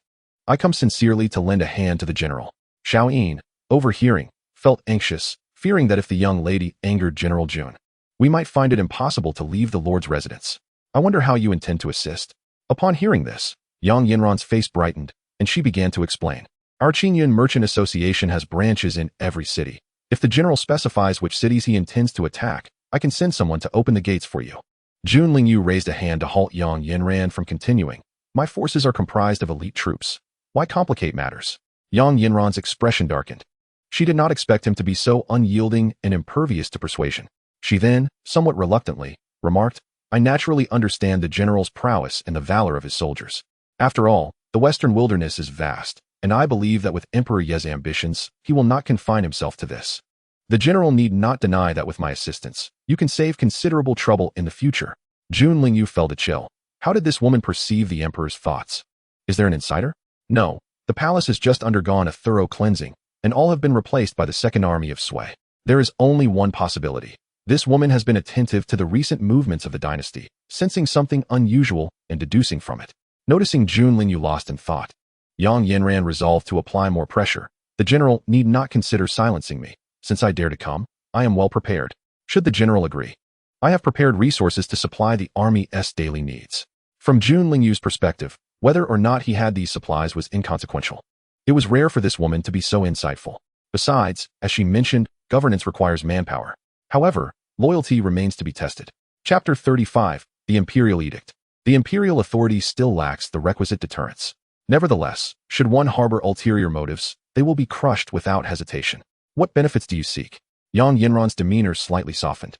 I come sincerely to lend a hand to the general. Xiao Yin, overhearing, felt anxious, fearing that if the young lady angered General Jun, we might find it impossible to leave the Lord's residence. I wonder how you intend to assist. Upon hearing this, Yang Yanran's face brightened, and she began to explain. Our Qingyun Merchant Association has branches in every city. If the general specifies which cities he intends to attack, I can send someone to open the gates for you. Jun Lingyu raised a hand to halt Yang Yinran from continuing. My forces are comprised of elite troops. Why complicate matters? Yang Yinran's expression darkened. She did not expect him to be so unyielding and impervious to persuasion. She then, somewhat reluctantly, remarked, I naturally understand the general's prowess and the valor of his soldiers. After all, the western wilderness is vast, and I believe that with Emperor Ye's ambitions, he will not confine himself to this. The general need not deny that with my assistance, you can save considerable trouble in the future. Jun Lingyu felt a chill. How did this woman perceive the emperor's thoughts? Is there an insider? No, the palace has just undergone a thorough cleansing, and all have been replaced by the second army of Sui. There is only one possibility. This woman has been attentive to the recent movements of the dynasty, sensing something unusual and deducing from it. Noticing Jun Lingyu lost in thought, Yang Yinran resolved to apply more pressure. The general need not consider silencing me. Since I dare to come, I am well prepared. Should the general agree, I have prepared resources to supply the army's daily needs. From Jun Lingyu's perspective, whether or not he had these supplies was inconsequential. It was rare for this woman to be so insightful. Besides, as she mentioned, governance requires manpower. However, loyalty remains to be tested. Chapter 35, The Imperial Edict. The imperial authority still lacks the requisite deterrence. Nevertheless, should one harbor ulterior motives, they will be crushed without hesitation. What benefits do you seek? Yang Yinran's demeanor slightly softened.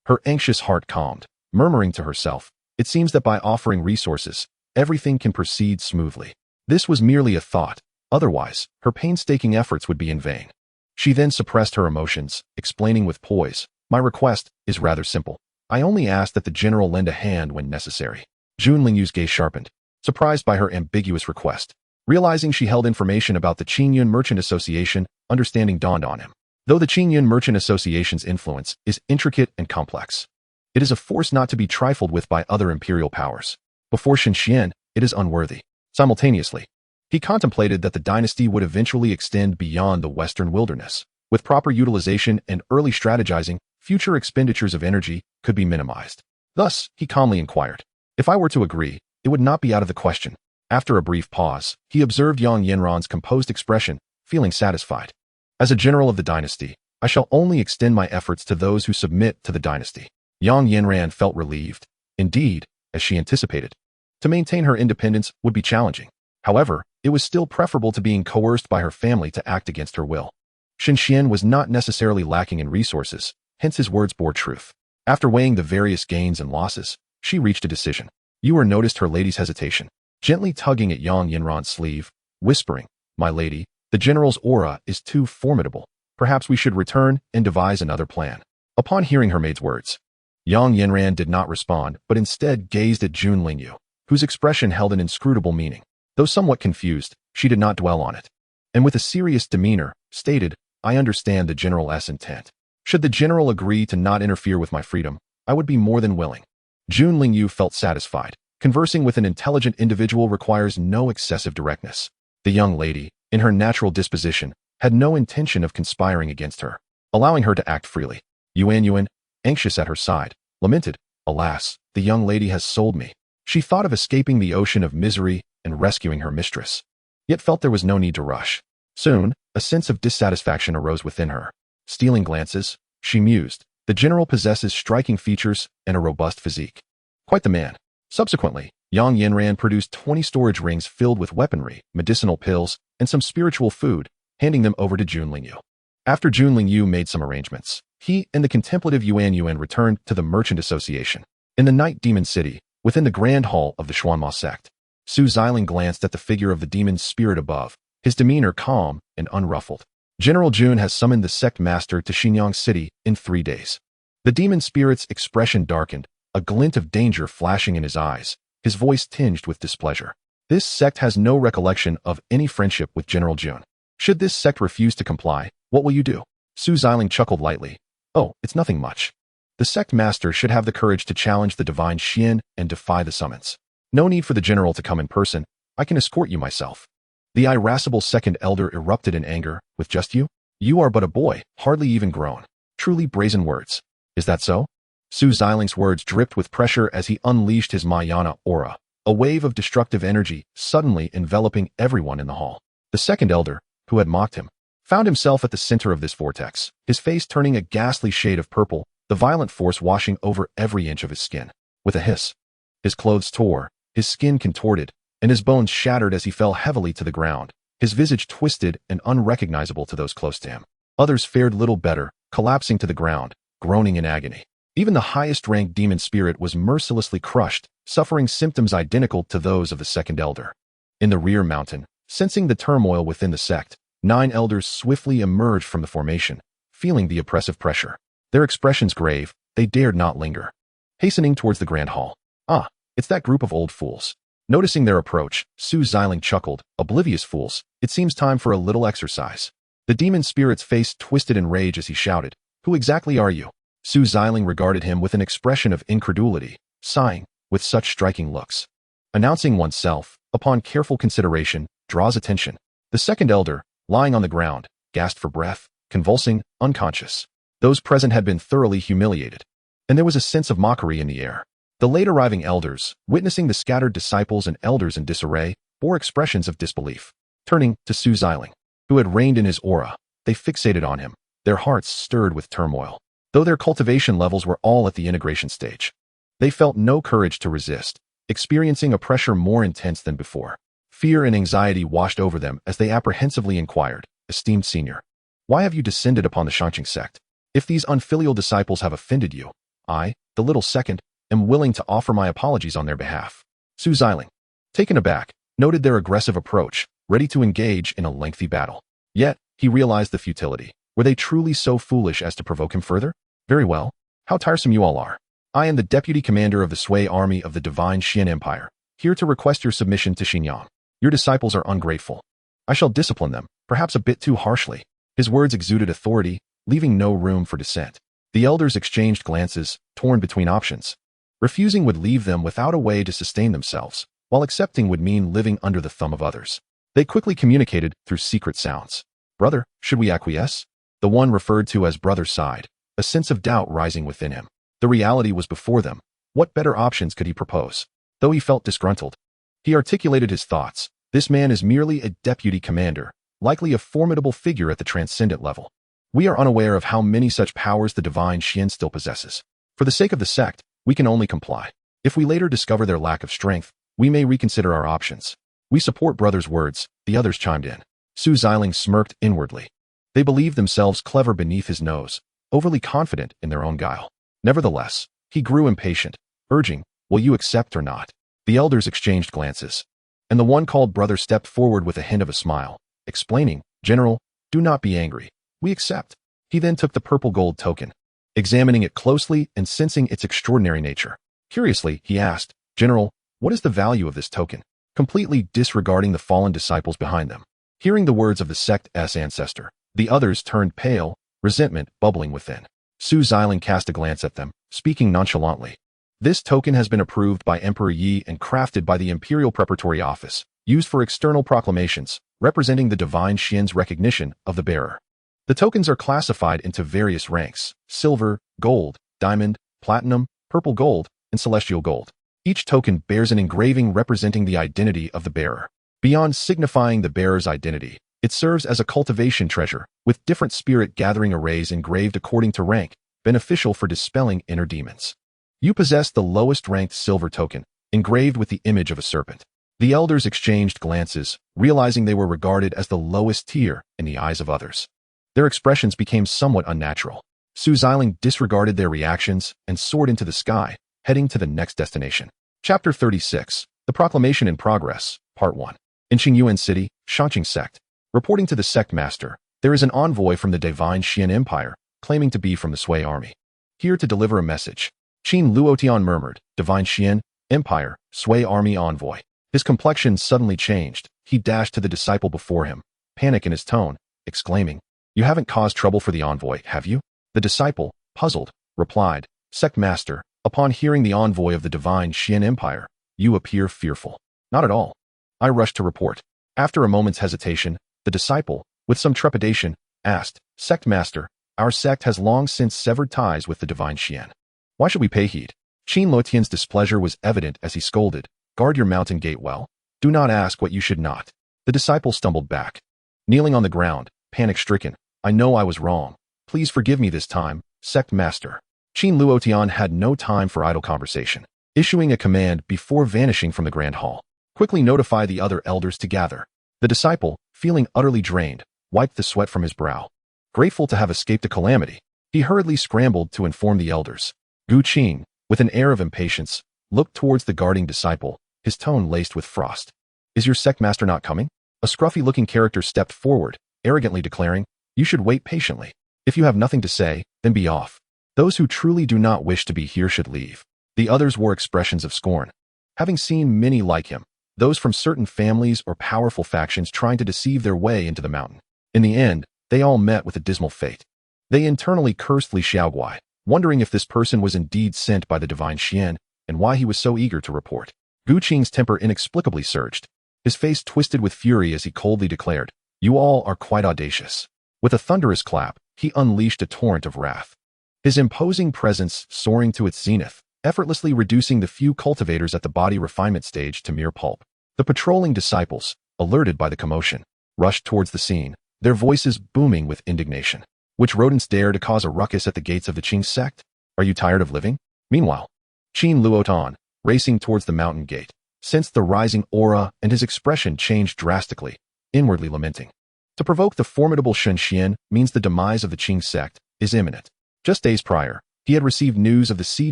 Her anxious heart calmed, murmuring to herself, it seems that by offering resources, everything can proceed smoothly. This was merely a thought, otherwise, her painstaking efforts would be in vain. She then suppressed her emotions, explaining with poise, my request is rather simple. I only ask that the general lend a hand when necessary. Jun Lingyu's gaze sharpened, surprised by her ambiguous request. Realizing she held information about the Qingyun Merchant Association, understanding dawned on him. Though the Qingyun Merchant Association's influence is intricate and complex, it is a force not to be trifled with by other imperial powers. Before Xianxian, it is unworthy. Simultaneously, he contemplated that the dynasty would eventually extend beyond the western wilderness. With proper utilization and early strategizing, future expenditures of energy could be minimized. Thus, he calmly inquired, if I were to agree, it would not be out of the question. After a brief pause, he observed Yang Yinran's composed expression, feeling satisfied. As a general of the dynasty, I shall only extend my efforts to those who submit to the dynasty. Yang Yinran felt relieved. Indeed, as she anticipated, to maintain her independence would be challenging. However, it was still preferable to being coerced by her family to act against her will. Xianxian was not necessarily lacking in resources, hence his words bore truth. After weighing the various gains and losses, she reached a decision. Yuer noticed her lady's hesitation, gently tugging at Yang Yinran's sleeve, whispering, my lady, the general's aura is too formidable. Perhaps we should return and devise another plan. Upon hearing her maid's words, Yang Yinran did not respond, but instead gazed at Jun Lingyu, whose expression held an inscrutable meaning. Though somewhat confused, she did not dwell on it, and with a serious demeanor, stated, I understand the general's intent. Should the general agree to not interfere with my freedom, I would be more than willing. Jun Lingyu felt satisfied. Conversing with an intelligent individual requires no excessive directness. The young lady, in her natural disposition, had no intention of conspiring against her, allowing her to act freely. Yuan, anxious at her side, lamented, alas, the young lady has sold me. She thought of escaping the ocean of misery and rescuing her mistress, yet felt there was no need to rush. Soon, a sense of dissatisfaction arose within her. Stealing glances, she mused, the general possesses striking features and a robust physique. Quite the man. Subsequently, Yang Yinran produced 20 storage rings filled with weaponry, medicinal pills, and some spiritual food, handing them over to Jun Lingyu. After Jun Lingyu made some arrangements, he and the contemplative Yuan returned to the Merchant Association. In the Night Demon City, within the Grand Hall of the Xuanma sect, Su Xiling glanced at the figure of the demon spirit above, his demeanor calm and unruffled. General Jun has summoned the sect master to Xinyang City in 3 days. The demon spirit's expression darkened, a glint of danger flashing in his eyes, his voice tinged with displeasure. This sect has no recollection of any friendship with General Jun. Should this sect refuse to comply, what will you do? Su Xiling chuckled lightly. Oh, it's nothing much. The sect master should have the courage to challenge the divine Xian and defy the summons. No need for the general to come in person. I can escort you myself. The irascible second elder erupted in anger. With just you? You are but a boy, hardly even grown. Truly brazen words. Is that so? Su Xiling's words dripped with pressure as he unleashed his Mayana aura, a wave of destructive energy suddenly enveloping everyone in the hall. The second elder, who had mocked him, found himself at the center of this vortex, his face turning a ghastly shade of purple, the violent force washing over every inch of his skin. With a hiss, his clothes tore, his skin contorted, and his bones shattered as he fell heavily to the ground, his visage twisted and unrecognizable to those close to him. Others fared little better, collapsing to the ground, groaning in agony. Even the highest-ranked demon spirit was mercilessly crushed, suffering symptoms identical to those of the second elder. In the rear mountain, sensing the turmoil within the sect, 9 elders swiftly emerged from the formation, feeling the oppressive pressure. Their expressions grave, they dared not linger. Hastening towards the grand hall. Ah, it's that group of old fools. Noticing their approach, Su Xiling chuckled. Oblivious fools, it seems time for a little exercise. The demon spirit's face twisted in rage as he shouted, "Who exactly are you?" Su Xiling regarded him with an expression of incredulity, sighing, with such striking looks. Announcing oneself, upon careful consideration, draws attention. The second elder, lying on the ground, gasped for breath, convulsing, unconscious. Those present had been thoroughly humiliated, and there was a sense of mockery in the air. The late-arriving elders, witnessing the scattered disciples and elders in disarray, bore expressions of disbelief. Turning to Su Xiling, who had reigned in his aura, they fixated on him, their hearts stirred with turmoil. Though their cultivation levels were all at the integration stage, they felt no courage to resist, experiencing a pressure more intense than before. Fear and anxiety washed over them as they apprehensively inquired, "Esteemed senior, why have you descended upon the Xianxia sect? If these unfilial disciples have offended you, I, the little second, am willing to offer my apologies on their behalf." Su Xiling, taken aback, noted their aggressive approach, ready to engage in a lengthy battle. Yet, he realized the futility. Were they truly so foolish as to provoke him further? Very well. How tiresome you all are. I am the deputy commander of the Sui army of the divine Xian Empire, here to request your submission to Xinxiang. Your disciples are ungrateful. I shall discipline them, perhaps a bit too harshly. His words exuded authority, leaving no room for dissent. The elders exchanged glances, torn between options. Refusing would leave them without a way to sustain themselves, while accepting would mean living under the thumb of others. They quickly communicated through secret sounds. "Brother, should we acquiesce?" The one referred to as brother sighed, a sense of doubt rising within him. The reality was before them. What better options could he propose? Though he felt disgruntled, he articulated his thoughts. This man is merely a deputy commander, likely a formidable figure at the transcendent level. We are unaware of how many such powers the divine Xian still possesses. For the sake of the sect, we can only comply. If we later discover their lack of strength, we may reconsider our options. We support brother's words, the others chimed in. Su Xiling smirked inwardly. They believed themselves clever beneath his nose, overly confident in their own guile. Nevertheless, he grew impatient, urging, "Will you accept or not?" The elders exchanged glances, and the one called brother stepped forward with a hint of a smile, explaining, "General, do not be angry. We accept." He then took the purple gold token, examining it closely and sensing its extraordinary nature. Curiously, he asked, "General, what is the value of this token?" Completely disregarding the fallen disciples behind them. Hearing the words of the sect's ancestor, the others turned pale, resentment bubbling within. Su Xiling cast a glance at them, speaking nonchalantly. "This token has been approved by Emperor Yi and crafted by the Imperial Preparatory Office, used for external proclamations, representing the divine Xian's recognition of the bearer. The tokens are classified into various ranks: silver, gold, diamond, platinum, purple gold, and celestial gold. Each token bears an engraving representing the identity of the bearer. Beyond signifying the bearer's identity, it serves as a cultivation treasure, with different spirit gathering arrays engraved according to rank, beneficial for dispelling inner demons. You possess the lowest ranked silver token, engraved with the image of a serpent." The elders exchanged glances, realizing they were regarded as the lowest tier in the eyes of others. Their expressions became somewhat unnatural. Su Xiling disregarded their reactions and soared into the sky, heading to the next destination. Chapter 36. The Proclamation in Progress, Part 1. In Qingyuan City, Xianxia sect. Reporting to the sect master, there is an envoy from the divine Xian Empire, claiming to be from the Sui army. Here to deliver a message. Qin Luotian murmured, "Divine Xian, Empire, Sui army envoy." His complexion suddenly changed. He dashed to the disciple before him, panic in his tone, exclaiming, "You haven't caused trouble for the envoy, have you?" The disciple, puzzled, replied, "Sect master, upon hearing the envoy of the divine Xian Empire, you appear fearful." "Not at all." I rushed to report. After a moment's hesitation, the disciple, with some trepidation, asked, "Sect master, our sect has long since severed ties with the divine Xian. Why should we pay heed?" Qin Luotian's displeasure was evident as he scolded, "Guard your mountain gate well. Do not ask what you should not." The disciple stumbled back. Kneeling on the ground, panic-stricken, "I know I was wrong. Please forgive me this time, sect master." Qin Luotian had no time for idle conversation. issuing a command before vanishing from the grand hall. Quickly notify the other elders to gather. The disciple, feeling utterly drained, wiped the sweat from his brow. Grateful to have escaped a calamity, he hurriedly scrambled to inform the elders. Gu Qing, with an air of impatience, looked towards the guarding disciple, his tone laced with frost. Is your sect master not coming? A scruffy-looking character stepped forward, arrogantly declaring, you should wait patiently. If you have nothing to say, then be off. Those who truly do not wish to be here should leave. The others wore expressions of scorn. Having seen many like him, those from certain families or powerful factions trying to deceive their way into the mountain. In the end, they all met with a dismal fate. They internally cursed Li Xiaoguai, wondering if this person was indeed sent by the divine Xian and why he was so eager to report. Gu Qing's temper inexplicably surged. His face twisted with fury as he coldly declared, you all are quite audacious. With a thunderous clap, he unleashed a torrent of wrath. His imposing presence soaring to its zenith, effortlessly reducing the few cultivators at the body refinement stage to mere pulp. The patrolling disciples, alerted by the commotion, rushed towards the scene, their voices booming with indignation. Which rodents dare to cause a ruckus at the gates of the Qing sect? Are you tired of living? Meanwhile, Qin Luotan, racing towards the mountain gate, sensed the rising aura and his expression changed drastically, inwardly lamenting. To provoke the formidable Shen Xian means the demise of the Qing sect is imminent. Just days prior, he had received news of the Sea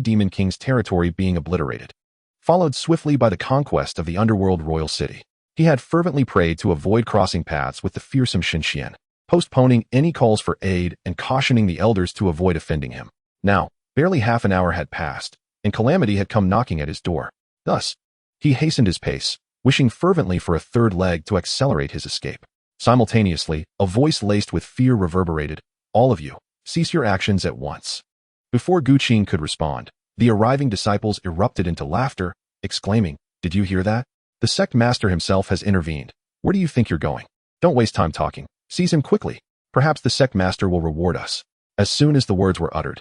Demon King's territory being obliterated, followed swiftly by the conquest of the underworld royal city. He had fervently prayed to avoid crossing paths with the fearsome Shen Xian, postponing any calls for aid and cautioning the elders to avoid offending him. Now, barely half an hour had passed, and calamity had come knocking at his door. Thus, he hastened his pace, wishing fervently for a third leg to accelerate his escape. Simultaneously, a voice laced with fear reverberated, all of you, cease your actions at once. Before Gu Qing could respond, the arriving disciples erupted into laughter, exclaiming, did you hear that? The sect master himself has intervened. Where do you think you're going? Don't waste time talking. Seize him quickly. Perhaps the sect master will reward us. As soon as the words were uttered,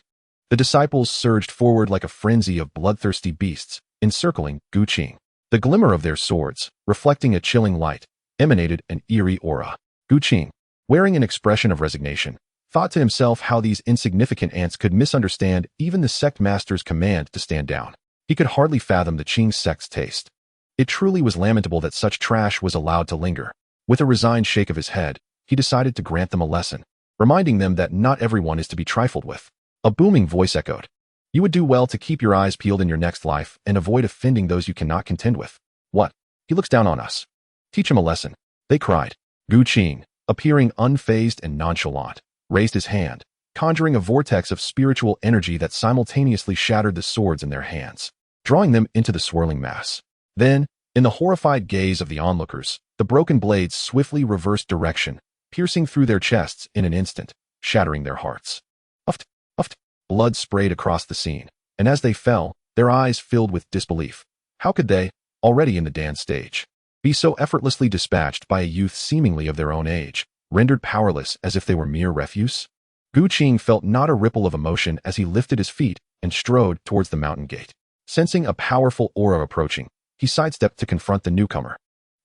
the disciples surged forward like a frenzy of bloodthirsty beasts, encircling Gu Qing. The glimmer of their swords, reflecting a chilling light, emanated an eerie aura. Gu Qing, wearing an expression of resignation, thought to himself how these insignificant ants could misunderstand even the sect master's command to stand down. He could hardly fathom the Qing sect's taste. It truly was lamentable that such trash was allowed to linger. With a resigned shake of his head, he decided to grant them a lesson, reminding them that not everyone is to be trifled with. A booming voice echoed. You would do well to keep your eyes peeled in your next life and avoid offending those you cannot contend with. What? He looks down on us. Teach him a lesson, they cried. Gu Qing, appearing unfazed and nonchalant, raised his hand, conjuring a vortex of spiritual energy that simultaneously shattered the swords in their hands, drawing them into the swirling mass. Then, in the horrified gaze of the onlookers, the broken blades swiftly reversed direction, piercing through their chests in an instant, shattering their hearts. Uft, uft, blood sprayed across the scene, and as they fell, their eyes filled with disbelief. How could they, already in the dance stage, be so effortlessly dispatched by a youth seemingly of their own age, rendered powerless as if they were mere refuse? Gu Qing felt not a ripple of emotion as he lifted his feet and strode towards the mountain gate. Sensing a powerful aura approaching, he sidestepped to confront the newcomer,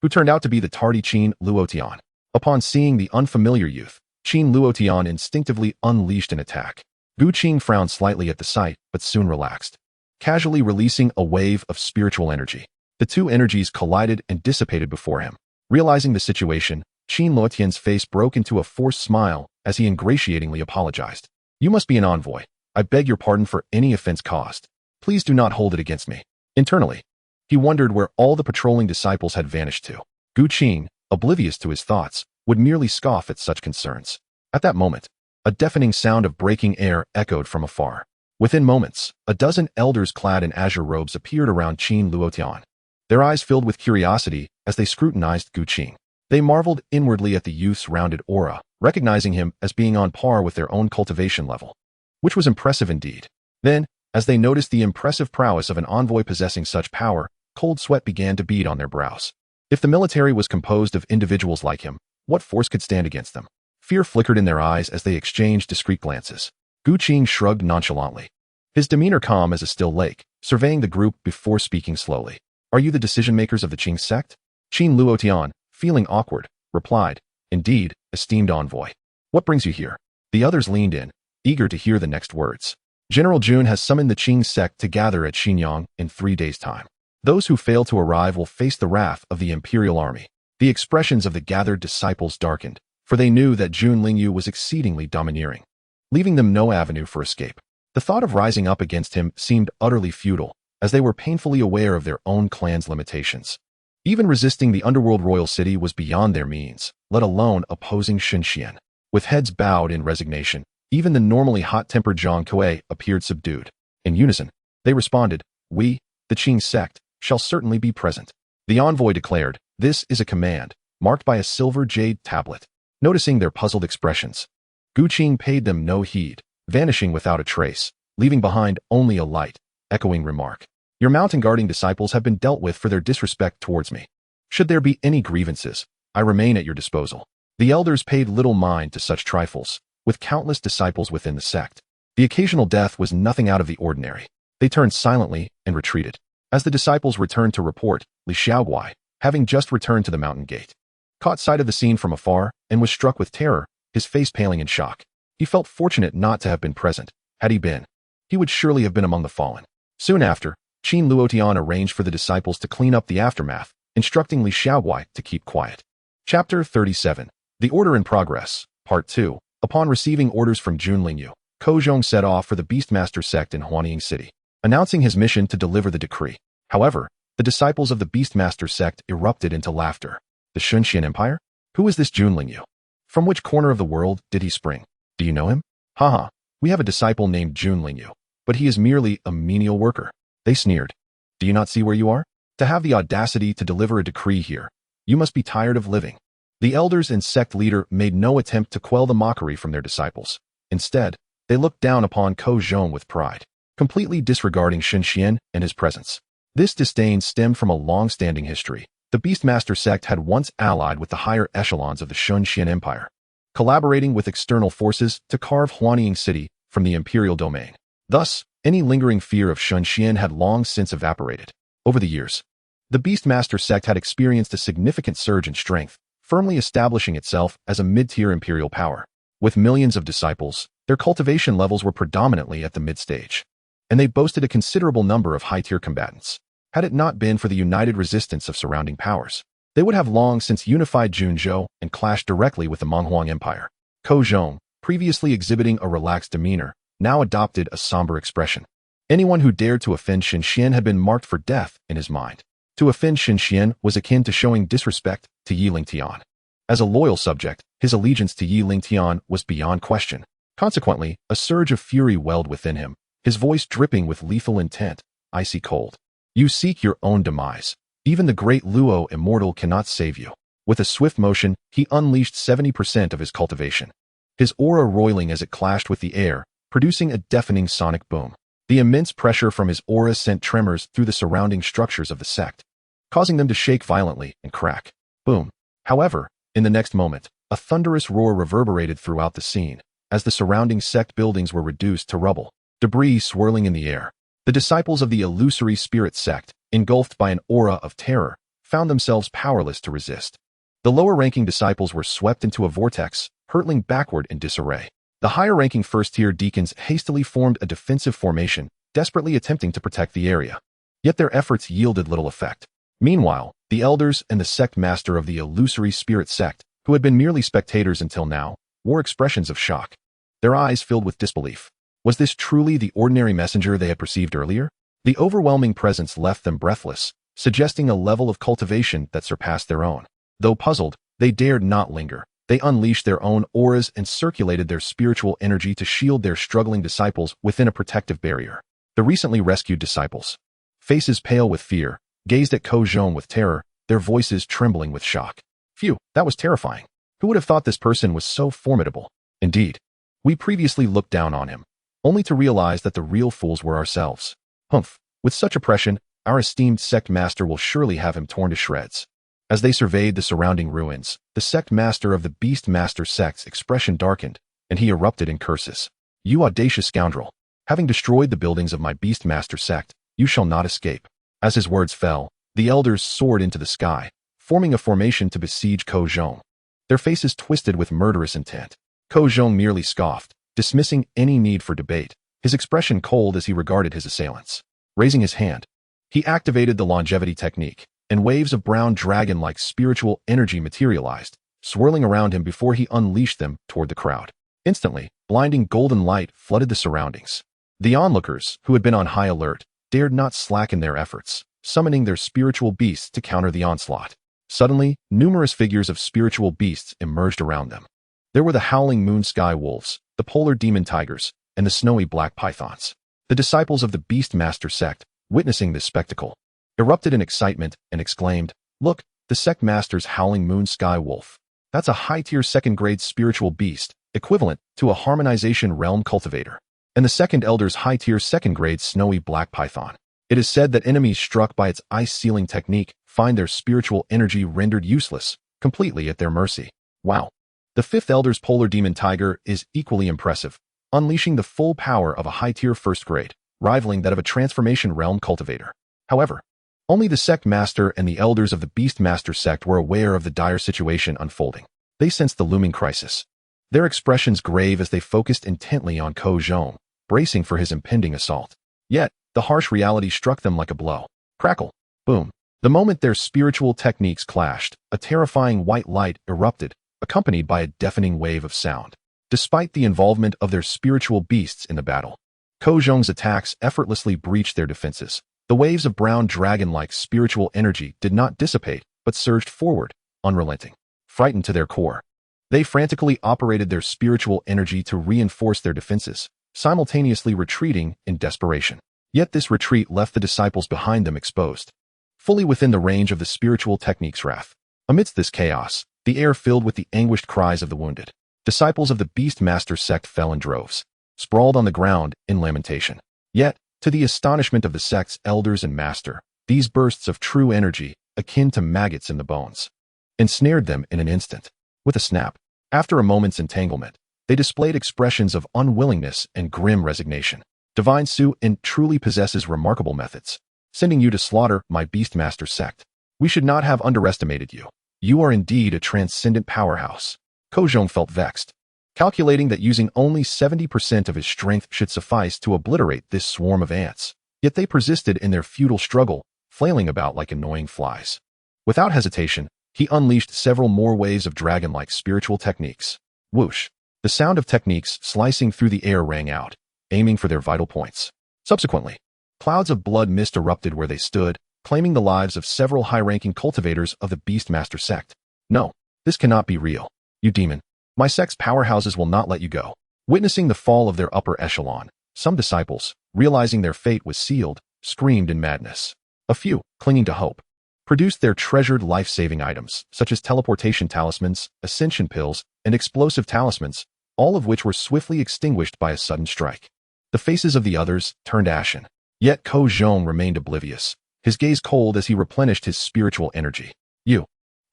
who turned out to be the tardy Qin Luotian. Upon seeing the unfamiliar youth, Qin Luotian instinctively unleashed an attack. Gu Qing frowned slightly at the sight, but soon relaxed, casually releasing a wave of spiritual energy. The two energies collided and dissipated before him. Realizing the situation, Qin Luotian's face broke into a forced smile as he ingratiatingly apologized. You must be an envoy. I beg your pardon for any offense caused. Please do not hold it against me. Internally, he wondered where all the patrolling disciples had vanished to. Gu Qing, oblivious to his thoughts, would merely scoff at such concerns. At that moment, a deafening sound of breaking air echoed from afar. Within moments, a dozen elders clad in azure robes appeared around Qin Luotian, their eyes filled with curiosity as they scrutinized Gu Qing. They marveled inwardly at the youth's rounded aura, recognizing him as being on par with their own cultivation level, which was impressive indeed. Then, as they noticed the impressive prowess of an envoy possessing such power, cold sweat began to bead on their brows. If the military was composed of individuals like him, what force could stand against them? Fear flickered in their eyes as they exchanged discreet glances. Gu Qing shrugged nonchalantly, his demeanor calm as a still lake, surveying the group before speaking slowly. Are you the decision-makers of the Qing sect? Qin Luotian, feeling awkward, replied, Indeed, esteemed envoy. What brings you here? The others leaned in, eager to hear the next words. General Jun has summoned the Qing sect to gather at Xinjiang in 3 days' time. Those who fail to arrive will face the wrath of the imperial army. The expressions of the gathered disciples darkened, for they knew that Jun Lingyu was exceedingly domineering, leaving them no avenue for escape. The thought of rising up against him seemed utterly futile, as they were painfully aware of their own clan's limitations. Even resisting the underworld royal city was beyond their means, let alone opposing Xianxian. With heads bowed in resignation, even the normally hot-tempered Zhang Kuei appeared subdued. In unison, they responded, "We, the Qing sect, shall certainly be present." The envoy declared, "This is a command," marked by a silver jade tablet. Noticing their puzzled expressions, Gu Qing paid them no heed, vanishing without a trace, leaving behind only a light, echoing remark. "Your mountain guarding disciples have been dealt with for their disrespect towards me. Should there be any grievances, I remain at your disposal." The elders paid little mind to such trifles, with countless disciples within the sect. The occasional death was nothing out of the ordinary. They turned silently and retreated. As the disciples returned to report, Li Xiaoguai, having just returned to the mountain gate, caught sight of the scene from afar and was struck with terror, his face paling in shock. He felt fortunate not to have been present. Had he been, he would surely have been among the fallen. Soon after, Qin Luotian arranged for the disciples to clean up the aftermath, instructing Li Xiaoguai to keep quiet. Chapter 37. The Order in Progress, Part 2. Upon receiving orders from Jun Lingyu, Ko Zhong set off for the Beastmaster sect in Huanying City, announcing his mission to deliver the decree. However, the disciples of the Beastmaster sect erupted into laughter. The Xianxian Empire? Who is this Jun Lingyu? From which corner of the world did he spring? Do you know him? Haha, we have a disciple named Jun Lingyu, but he is merely a menial worker. They sneered. Do you not see where you are? To have the audacity to deliver a decree here, you must be tired of living. The elders and sect leader made no attempt to quell the mockery from their disciples. Instead, they looked down upon Ko Zhong with pride, completely disregarding Xianxian and his presence. This disdain stemmed from a long-standing history. The Beastmaster sect had once allied with the higher echelons of the Xianxian Empire, collaborating with external forces to carve Huanying City from the imperial domain. Thus, any lingering fear of Xianxian had long since evaporated. Over the years, the Beastmaster sect had experienced a significant surge in strength, firmly establishing itself as a mid-tier imperial power. With millions of disciples, their cultivation levels were predominantly at the mid-stage, and they boasted a considerable number of high-tier combatants. Had it not been for the united resistance of surrounding powers, they would have long since unified Junzhou and clashed directly with the Monghuang Empire. Ko Zhong, previously exhibiting a relaxed demeanor, now adopted a somber expression. Anyone who dared to offend Xianxian had been marked for death in his mind. To offend Xianxian was akin to showing disrespect to Lingtian. As a loyal subject, his allegiance to Lingtian was beyond question. Consequently, a surge of fury welled within him, his voice dripping with lethal intent, icy cold. You seek your own demise. Even the great Luo immortal cannot save you. With a swift motion, he unleashed 70% of his cultivation, his aura roiling as it clashed with the air, producing a deafening sonic boom. The immense pressure from his aura sent tremors through the surrounding structures of the sect, causing them to shake violently and crack. Boom. However, in the next moment, a thunderous roar reverberated throughout the scene, as the surrounding sect buildings were reduced to rubble, debris swirling in the air. The disciples of the illusory spirit sect, engulfed by an aura of terror, found themselves powerless to resist. The lower-ranking disciples were swept into a vortex, hurtling backward in disarray. The higher-ranking first-tier deacons hastily formed a defensive formation, desperately attempting to protect the area. Yet their efforts yielded little effect. Meanwhile, the elders and the sect master of the illusory spirit sect, who had been merely spectators until now, wore expressions of shock. Their eyes filled with disbelief. Was this truly the ordinary messenger they had perceived earlier? The overwhelming presence left them breathless, suggesting a level of cultivation that surpassed their own. Though puzzled, they dared not linger. They unleashed their own auras and circulated their spiritual energy to shield their struggling disciples within a protective barrier. The recently rescued disciples, faces pale with fear, gazed at Ko Zhong with terror, their voices trembling with shock. Phew, that was terrifying. Who would have thought this person was so formidable? Indeed, we previously looked down on him, only to realize that the real fools were ourselves. Humph, with such oppression, our esteemed sect master will surely have him torn to shreds. As they surveyed the surrounding ruins, the sect master of the Beastmaster sect's expression darkened, and he erupted in curses. You audacious scoundrel! Having destroyed the buildings of my Beastmaster sect, you shall not escape. As his words fell, the elders soared into the sky, forming a formation to besiege Ko Zhong. Their faces twisted with murderous intent. Ko Zhong merely scoffed, dismissing any need for debate. his expression cold as he regarded his assailants. Raising his hand, he activated the longevity technique, and waves of brown dragon-like spiritual energy materialized, swirling around him before he unleashed them toward the crowd. Instantly, blinding golden light flooded the surroundings. The onlookers, who had been on high alert, dared not slacken their efforts, summoning their spiritual beasts to counter the onslaught. Suddenly, numerous figures of spiritual beasts emerged around them. There were the howling moon sky wolves, the polar demon tigers, and the snowy black pythons. The disciples of the Beastmaster sect, witnessing this spectacle, erupted in excitement and exclaimed, "Look, the sect master's howling moon sky wolf. That's a high-tier second-grade spiritual beast, equivalent to a harmonization realm cultivator. And the second elder's high-tier second-grade snowy black python. It is said that enemies struck by its ice-sealing technique find their spiritual energy rendered useless, completely at their mercy. Wow." The fifth elder's polar demon tiger is equally impressive, unleashing the full power of a high-tier first grade, rivaling that of a transformation realm cultivator. However, only the sect master and the elders of the Beastmaster sect were aware of the dire situation unfolding. They sensed the looming crisis, their expressions grave as they focused intently on Ko Zhong, bracing for his impending assault. Yet, the harsh reality struck them like a blow. Crackle. Boom. The moment their spiritual techniques clashed, a terrifying white light erupted, accompanied by a deafening wave of sound. Despite the involvement of their spiritual beasts in the battle, Ko Zhong's attacks effortlessly breached their defenses. The waves of brown dragon-like spiritual energy did not dissipate, but surged forward, unrelenting. Frightened to their core, they frantically operated their spiritual energy to reinforce their defenses, simultaneously retreating in desperation. Yet this retreat left the disciples behind them exposed, fully within the range of the spiritual technique's wrath. Amidst this chaos, the air filled with the anguished cries of the wounded. Disciples of the Beastmaster sect fell in droves, sprawled on the ground in lamentation. Yet, to the astonishment of the sect's elders and master, these bursts of true energy, akin to maggots in the bones, ensnared them in an instant. With a snap, after a moment's entanglement, they displayed expressions of unwillingness and grim resignation. Divine Su-in truly possesses remarkable methods, sending you to slaughter my Beastmaster sect. We should not have underestimated you. You are indeed a transcendent powerhouse. Ko Zhong felt vexed, calculating that using only 70% of his strength should suffice to obliterate this swarm of ants. Yet they persisted in their futile struggle, flailing about like annoying flies. Without hesitation, he unleashed several more waves of dragon-like spiritual techniques. Whoosh! The sound of techniques slicing through the air rang out, aiming for their vital points. Subsequently, clouds of blood mist erupted where they stood, claiming the lives of several high-ranking cultivators of the Beastmaster sect. No, this cannot be real. You demon. My sect's powerhouses will not let you go. Witnessing the fall of their upper echelon, some disciples, realizing their fate was sealed, screamed in madness. A few, clinging to hope, produced their treasured life-saving items, such as teleportation talismans, ascension pills, and explosive talismans, all of which were swiftly extinguished by a sudden strike. The faces of the others turned ashen. Yet Ko Zhong remained oblivious, his gaze cold as he replenished his spiritual energy.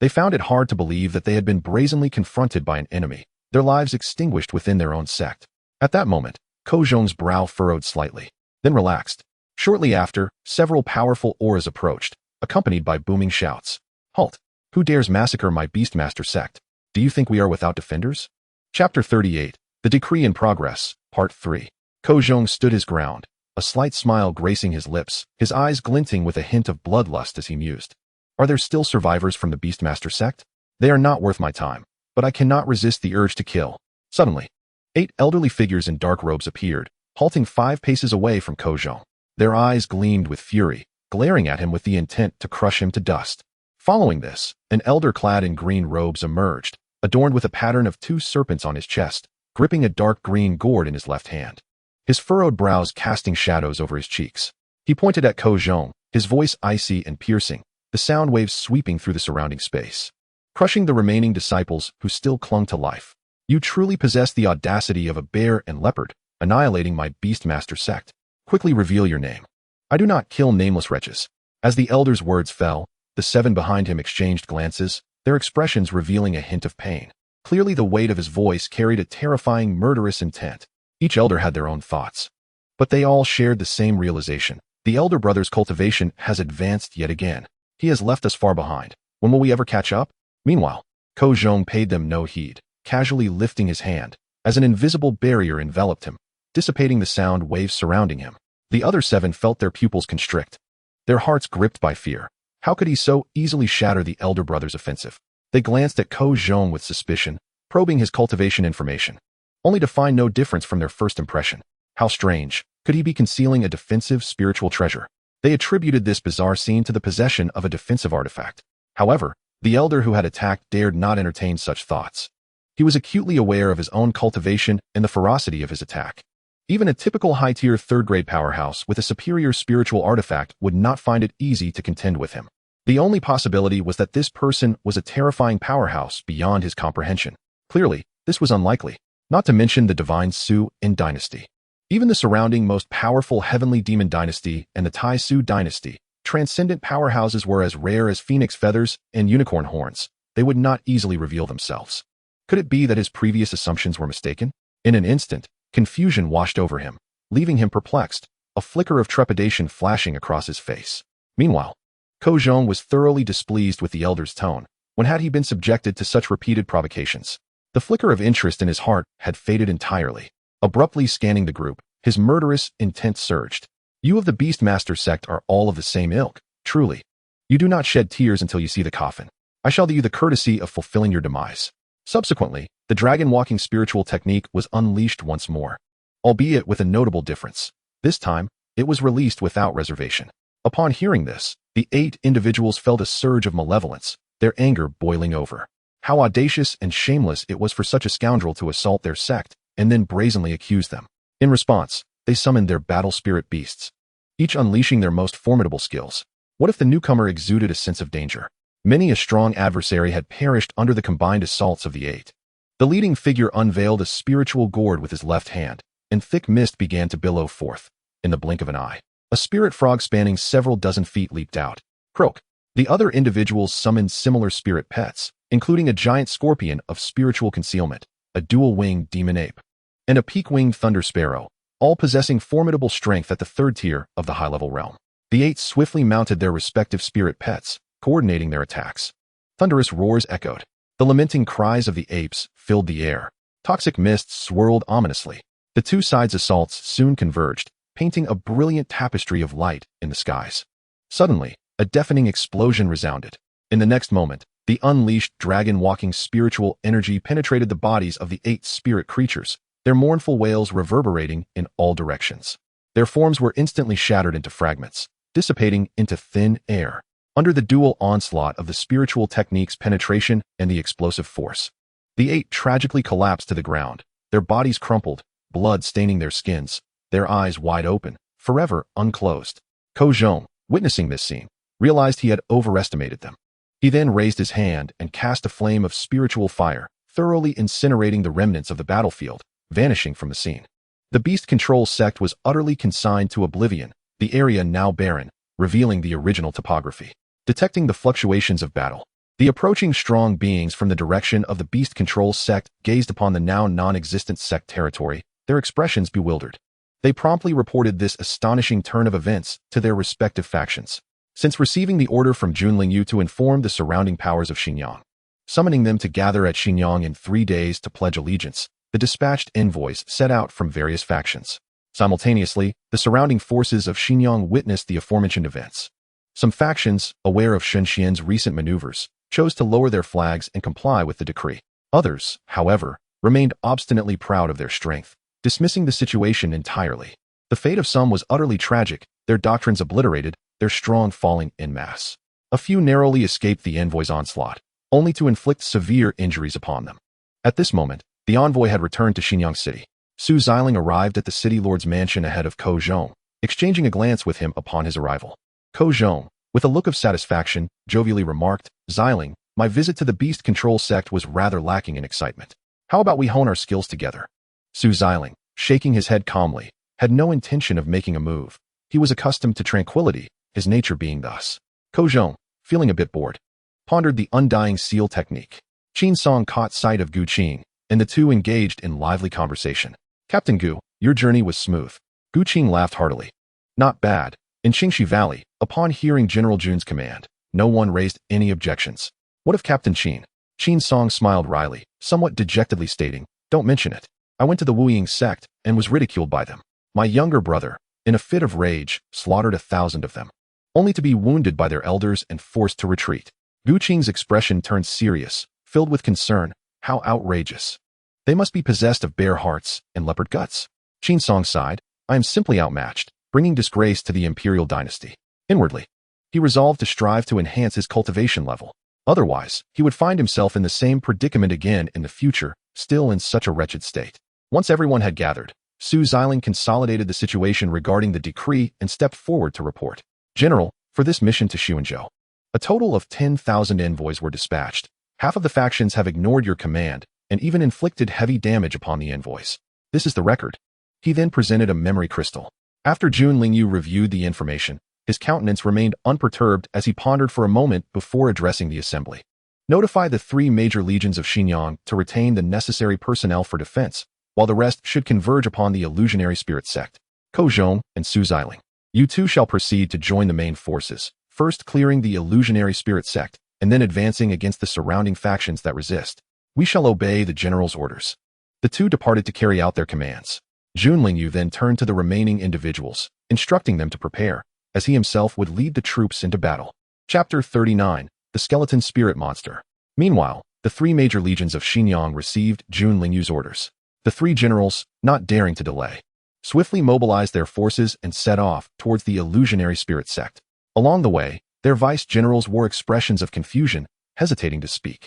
They found it hard to believe that they had been brazenly confronted by an enemy, their lives extinguished within their own sect. At that moment, Ko Zhong's brow furrowed slightly, then relaxed. Shortly after, several powerful auras approached, accompanied by booming shouts. Halt! Who dares massacre my Beastmaster sect? Do you think we are without defenders? Chapter 38, The Decree in Progress, Part 3. Ko Zhong stood his ground, a slight smile gracing his lips, his eyes glinting with a hint of bloodlust as he mused. Are there still survivors from the Beastmaster sect? They are not worth my time, but I cannot resist the urge to kill. Suddenly, 8 elderly figures in dark robes appeared, halting 5 paces away from Ko Zhong. Their eyes gleamed with fury, glaring at him with the intent to crush him to dust. Following this, an elder clad in green robes emerged, adorned with a pattern of 2 serpents on his chest, gripping a dark green gourd in his left hand, his furrowed brows casting shadows over his cheeks. He pointed at Ko Zhong, his voice icy and piercing, the sound waves sweeping through the surrounding space, crushing the remaining disciples who still clung to life. You truly possess the audacity of a bear and leopard, annihilating my Beastmaster sect. Quickly reveal your name. I do not kill nameless wretches. As the elder's words fell, the 7 behind him exchanged glances, their expressions revealing a hint of pain. Clearly the weight of his voice carried a terrifying murderous intent. Each elder had their own thoughts, but they all shared the same realization. The elder brother's cultivation has advanced yet again. He has left us far behind. When will we ever catch up? Meanwhile, Ko Zhong paid them no heed, casually lifting his hand, as an invisible barrier enveloped him, dissipating the sound waves surrounding him. The other 7 felt their pupils constrict, their hearts gripped by fear. How could he so easily shatter the elder brother's offensive? They glanced at Ko Zhong with suspicion, probing his cultivation information, only to find no difference from their first impression. How strange. Could he be concealing a defensive spiritual treasure? They attributed this bizarre scene to the possession of a defensive artifact. However, the elder who had attacked dared not entertain such thoughts. He was acutely aware of his own cultivation and the ferocity of his attack. Even a typical high-tier third-grade powerhouse with a superior spiritual artifact would not find it easy to contend with him. The only possibility was that this person was a terrifying powerhouse beyond his comprehension. Clearly, this was unlikely, not to mention the divine Su in dynasty. Even the surrounding most powerful heavenly demon dynasty and the Tai Su dynasty, transcendent powerhouses were as rare as phoenix feathers and unicorn horns. They would not easily reveal themselves. Could it be that his previous assumptions were mistaken? In an instant, confusion washed over him, leaving him perplexed, a flicker of trepidation flashing across his face. Meanwhile, Ko Zhong was thoroughly displeased with the elder's tone. When had he been subjected to such repeated provocations? The flicker of interest in his heart had faded entirely. Abruptly scanning the group, his murderous intent surged. You of the Beastmaster sect are all of the same ilk, truly. You do not shed tears until you see the coffin. I shall do you the courtesy of fulfilling your demise. Subsequently, the dragon-walking spiritual technique was unleashed once more, albeit with a notable difference. This time, it was released without reservation. Upon hearing this, the 8 individuals felt a surge of malevolence, their anger boiling over. How audacious and shameless it was for such a scoundrel to assault their sect and then brazenly accuse them. In response, they summoned their battle spirit beasts, each unleashing their most formidable skills. What if the newcomer exuded a sense of danger? Many a strong adversary had perished under the combined assaults of the 8. The leading figure unveiled a spiritual gourd with his left hand, and thick mist began to billow forth. In the blink of an eye, a spirit frog spanning several dozen feet leaped out. Croak. The other individuals summoned similar spirit pets, including a giant scorpion of spiritual concealment, a dual-winged demon ape, and a peak-winged thunder sparrow, all possessing formidable strength at the 3rd tier of the high-level realm. The 8 swiftly mounted their respective spirit pets, coordinating their attacks. Thunderous roars echoed. The lamenting cries of the apes filled the air. Toxic mists swirled ominously. The 2 sides' assaults soon converged, painting a brilliant tapestry of light in the skies. Suddenly, a deafening explosion resounded. In the next moment, the unleashed dragon-walking spiritual energy penetrated the bodies of the 8 spirit creatures, their mournful wails reverberating in all directions. Their forms were instantly shattered into fragments, dissipating into thin air, under the dual onslaught of the spiritual technique's penetration and the explosive force. The 8 tragically collapsed to the ground, their bodies crumpled, blood staining their skins, their eyes wide open, forever unclosed. Ko Zhong, witnessing this scene, realized he had overestimated them. He then raised his hand and cast a flame of spiritual fire, thoroughly incinerating the remnants of the battlefield, vanishing from the scene. The Beast Control sect was utterly consigned to oblivion, the area now barren, revealing the original topography. Detecting the fluctuations of battle, the approaching strong beings from the direction of the Beast Control sect gazed upon the now non-existent sect territory, their expressions bewildered. They promptly reported this astonishing turn of events to their respective factions. Since receiving the order from Junling Yu to inform the surrounding powers of Xinjiang, summoning them to gather at Xinjiang in 3 days to pledge allegiance, the dispatched envoys set out from various factions. Simultaneously, the surrounding forces of Xinjiang witnessed the aforementioned events. Some factions, aware of Shen Xian's recent maneuvers, chose to lower their flags and comply with the decree. Others, however, remained obstinately proud of their strength, dismissing the situation entirely. The fate of some was utterly tragic, their doctrines obliterated, their strong falling en masse. A few narrowly escaped the envoy's onslaught, only to inflict severe injuries upon them. At this moment, the envoy had returned to Xinjiang City. Su Xiling arrived at the city lord's mansion ahead of Ko Zhong, exchanging a glance with him upon his arrival. Ko Zhong, with a look of satisfaction, jovially remarked, "Xiling, my visit to the Beast Control sect was rather lacking in excitement. How about we hone our skills together?" Su Xiling, shaking his head calmly, had no intention of making a move. He was accustomed to tranquility, his nature being thus. Ko Zhong, feeling a bit bored, pondered the undying seal technique. Qin Song caught sight of Gu Qing, and the two engaged in lively conversation. "Captain Gu, your journey was smooth." Gu Qing laughed heartily. "Not bad." In Qingxi Valley, upon hearing General Jun's command, no one raised any objections. "What of Captain Qin?" Qin Song smiled wryly, somewhat dejectedly stating, "Don't mention it. I went to the Wu sect and was ridiculed by them. My younger brother, in a fit of rage, slaughtered 1,000 of them, only to be wounded by their elders and forced to retreat. Gu Qing's expression turned serious, filled with concern. How outrageous. They must be possessed of bear hearts and leopard guts. Qin Song sighed. I am simply outmatched, bringing disgrace to the imperial dynasty. Inwardly, he resolved to strive to enhance his cultivation level. Otherwise, he would find himself in the same predicament again in the future, still in such a wretched state. Once everyone had gathered, Su Xiling consolidated the situation regarding the decree and stepped forward to report. General, for this mission to Xuanzhou, a total of 10,000 envoys were dispatched. Half of the factions have ignored your command and even inflicted heavy damage upon the envoys. This is the record. He then presented a memory crystal. After Jun Lingyu reviewed the information, his countenance remained unperturbed as he pondered for a moment before addressing the assembly. Notify the 3 major legions of Xinjiang to retain the necessary personnel for defense, while the rest should converge upon the illusionary spirit sect. Ko Zhong and Su Xiling, you two shall proceed to join the main forces, first clearing the illusionary spirit sect, and then advancing against the surrounding factions that resist. We shall obey the general's orders. The two departed to carry out their commands. Jun Lingyu then turned to the remaining individuals, instructing them to prepare, as he himself would lead the troops into battle. Chapter 39, The Skeleton Spirit Monster. Meanwhile, the 3 major legions of Xinjiang received Jun Lingyu's orders. The 3 generals, not daring to delay, swiftly mobilized their forces and set off towards the illusionary spirit sect. Along the way, their vice-generals wore expressions of confusion, hesitating to speak.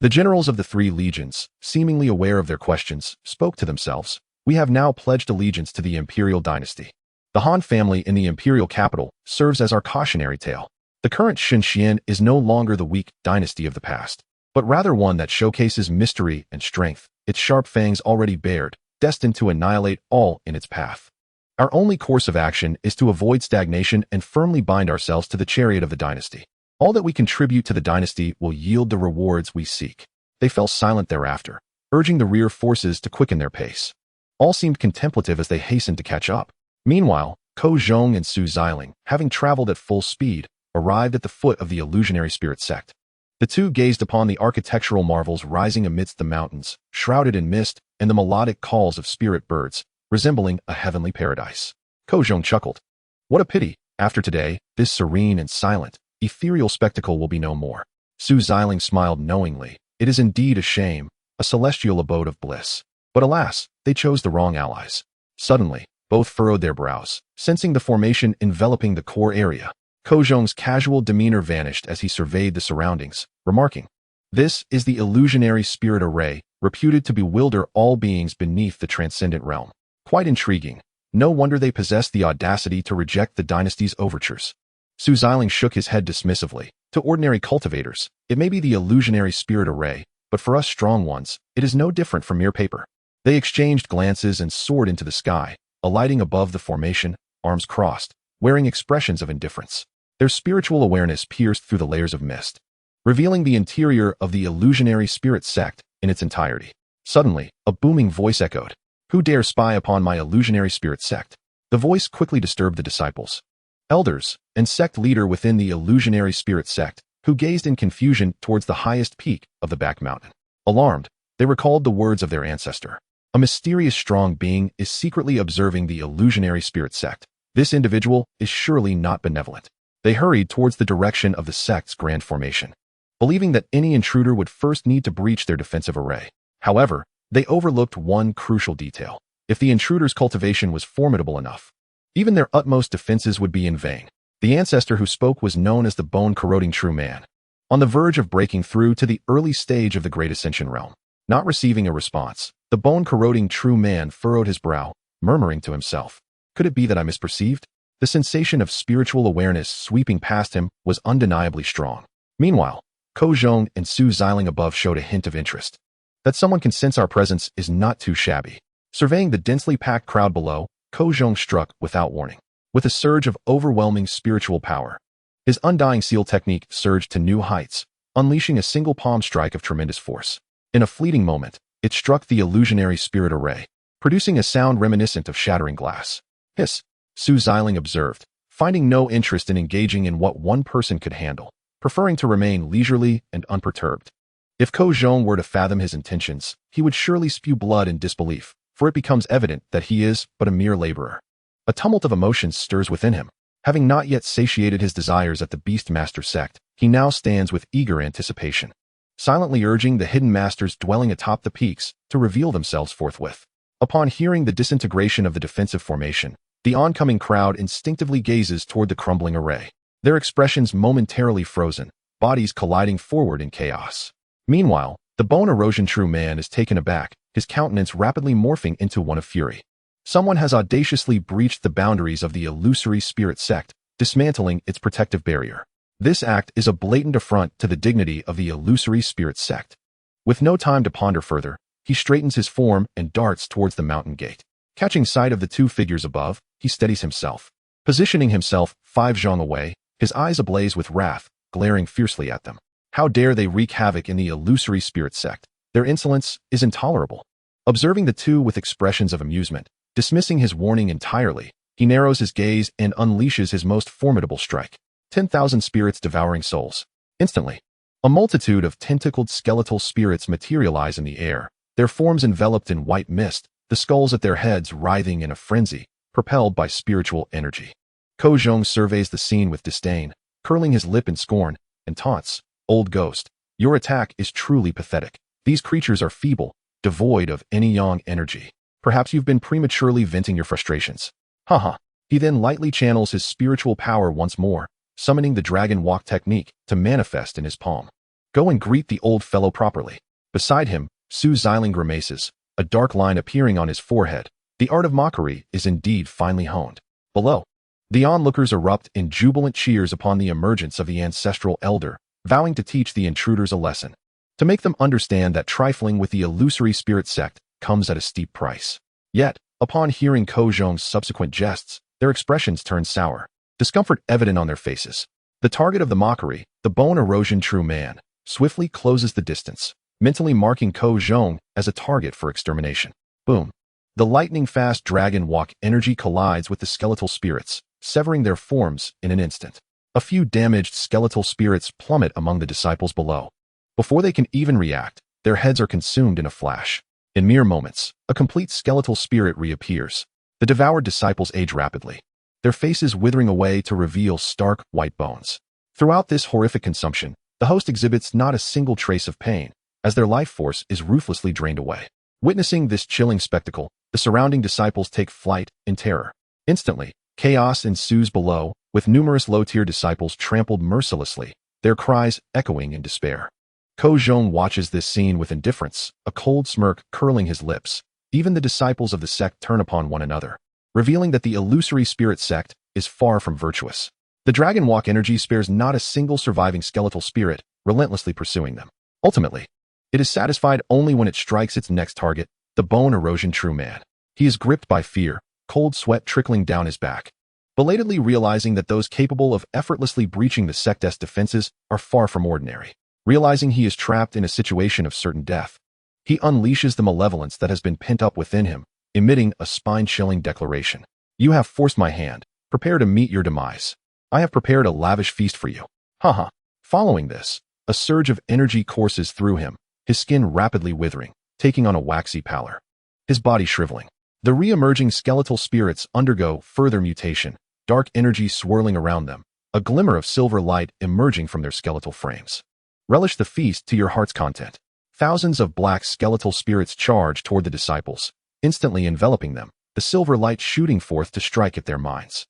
The generals of the 3 legions, seemingly aware of their questions, spoke to themselves. We have now pledged allegiance to the imperial dynasty. The Han family in the imperial capital serves as our cautionary tale. The current Xianxian is no longer the weak dynasty of the past, but rather one that showcases mystery and strength, its sharp fangs already bared, destined to annihilate all in its path. Our only course of action is to avoid stagnation and firmly bind ourselves to the chariot of the dynasty. All that we contribute to the dynasty will yield the rewards we seek. They fell silent thereafter, urging the rear forces to quicken their pace. All seemed contemplative as they hastened to catch up. Meanwhile, Ko Zhong and Su Xiling, having traveled at full speed, arrived at the foot of the illusionary spirit sect. The two gazed upon the architectural marvels rising amidst the mountains, shrouded in mist, and the melodic calls of spirit birds, resembling a heavenly paradise. Ko Zhong chuckled. What a pity, after today, this serene and silent, ethereal spectacle will be no more. Su Xiling smiled knowingly. It is indeed a shame, a celestial abode of bliss. But alas, they chose the wrong allies. Suddenly, both furrowed their brows, sensing the formation enveloping the core area. Ko Zhong's casual demeanor vanished as he surveyed the surroundings, remarking, "This is the illusionary spirit array, reputed to bewilder all beings beneath the transcendent realm. Quite intriguing. No wonder they possess the audacity to reject the dynasty's overtures." Su Xiling shook his head dismissively. To ordinary cultivators, it may be the illusionary spirit array, but for us strong ones, it is no different from mere paper. They exchanged glances and soared into the sky, alighting above the formation, arms crossed, wearing expressions of indifference. Their spiritual awareness pierced through the layers of mist, revealing the interior of the illusionary spirit sect in its entirety. Suddenly, a booming voice echoed. Who dare spy upon my illusionary spirit sect? The voice quickly disturbed the disciples. Elders and sect leader within the illusionary spirit sect, who gazed in confusion towards the highest peak of the back mountain. Alarmed, they recalled the words of their ancestor. A mysterious strong being is secretly observing the illusionary spirit sect. This individual is surely not benevolent. They hurried towards the direction of the sect's grand formation, believing that any intruder would first need to breach their defensive array. However, they overlooked one crucial detail. If the intruder's cultivation was formidable enough, even their utmost defenses would be in vain. The ancestor who spoke was known as the bone-corroding true man, on the verge of breaking through to the early stage of the Great Ascension realm. Not receiving a response, the bone-corroding true man furrowed his brow, murmuring to himself, "Could it be that I misperceived?" The sensation of spiritual awareness sweeping past him was undeniably strong. Meanwhile, Ko Zhong and Su Xiling above showed a hint of interest. That someone can sense our presence is not too shabby. Surveying the densely packed crowd below, Ko Zhong struck without warning, with a surge of overwhelming spiritual power. His undying seal technique surged to new heights, unleashing a single palm strike of tremendous force. In a fleeting moment, it struck the illusionary spirit array, producing a sound reminiscent of shattering glass. Hiss, Su Xiling observed, finding no interest in engaging in what one person could handle, preferring to remain leisurely and unperturbed. If Ko Zhong were to fathom his intentions, he would surely spew blood in disbelief, for it becomes evident that he is but a mere laborer. A tumult of emotions stirs within him. Having not yet satiated his desires at the Beastmaster sect, he now stands with eager anticipation, silently urging the hidden masters dwelling atop the peaks to reveal themselves forthwith. Upon hearing the disintegration of the defensive formation, the oncoming crowd instinctively gazes toward the crumbling array, their expressions momentarily frozen, bodies colliding forward in chaos. Meanwhile, the bone erosion true man is taken aback, his countenance rapidly morphing into one of fury. Someone has audaciously breached the boundaries of the illusory spirit sect, dismantling its protective barrier. This act is a blatant affront to the dignity of the illusory spirit sect. With no time to ponder further, he straightens his form and darts towards the mountain gate. Catching sight of the two figures above, he steadies himself. Positioning himself 5 zhang away, his eyes ablaze with wrath, glaring fiercely at them. How dare they wreak havoc in the illusory spirit sect? Their insolence is intolerable. Observing the two with expressions of amusement, dismissing his warning entirely, he narrows his gaze and unleashes his most formidable strike. 10,000 spirits devouring souls. Instantly, a multitude of tentacled skeletal spirits materialize in the air, their forms enveloped in white mist, the skulls at their heads writhing in a frenzy, propelled by spiritual energy. Ko Zhong surveys the scene with disdain, curling his lip in scorn, and taunts, "Old ghost, your attack is truly pathetic. These creatures are feeble, devoid of any yang energy. Perhaps you've been prematurely venting your frustrations." Haha. He then lightly channels his spiritual power once more, summoning the dragon walk technique to manifest in his palm. "Go and greet the old fellow properly." Beside him, Su Xiling grimaces, a dark line appearing on his forehead. The art of mockery is indeed finely honed. Below, the onlookers erupt in jubilant cheers upon the emergence of the ancestral elder, vowing to teach the intruders a lesson, to make them understand that trifling with the illusory spirit sect comes at a steep price. Yet, upon hearing Ko Zhong's subsequent jests, their expressions turn sour, discomfort evident on their faces. The target of the mockery, the bone erosion true man, swiftly closes the distance, mentally marking Ko Zhong as a target for extermination. Boom. The lightning-fast dragon walk energy collides with the skeletal spirits, severing their forms in an instant. A few damaged skeletal spirits plummet among the disciples below. Before they can even react, their heads are consumed in a flash. In mere moments, a complete skeletal spirit reappears. The devoured disciples age rapidly, their faces withering away to reveal stark, white bones. Throughout this horrific consumption, the host exhibits not a single trace of pain, as their life force is ruthlessly drained away. Witnessing this chilling spectacle, the surrounding disciples take flight in terror. Instantly, chaos ensues below, with numerous low-tier disciples trampled mercilessly, their cries echoing in despair. Ko Zhong watches this scene with indifference, a cold smirk curling his lips. Even the disciples of the sect turn upon one another, revealing that the illusory spirit sect is far from virtuous. The dragon walk energy spares not a single surviving skeletal spirit, relentlessly pursuing them. Ultimately, it is satisfied only when it strikes its next target, the bone erosion true man. He is gripped by fear, cold sweat trickling down his back, belatedly realizing that those capable of effortlessly breaching the sect's defenses are far from ordinary. Realizing he is trapped in a situation of certain death, he unleashes the malevolence that has been pent up within him, emitting a spine-chilling declaration. "You have forced my hand. Prepare to meet your demise. I have prepared a lavish feast for you." Haha. Following this, a surge of energy courses through him, his skin rapidly withering, taking on a waxy pallor, his body shriveling. The re-emerging skeletal spirits undergo further mutation, dark energy swirling around them, a glimmer of silver light emerging from their skeletal frames. Relish the feast to your heart's content. Thousands of black skeletal spirits charge toward the disciples, instantly enveloping them, the silver light shooting forth to strike at their minds.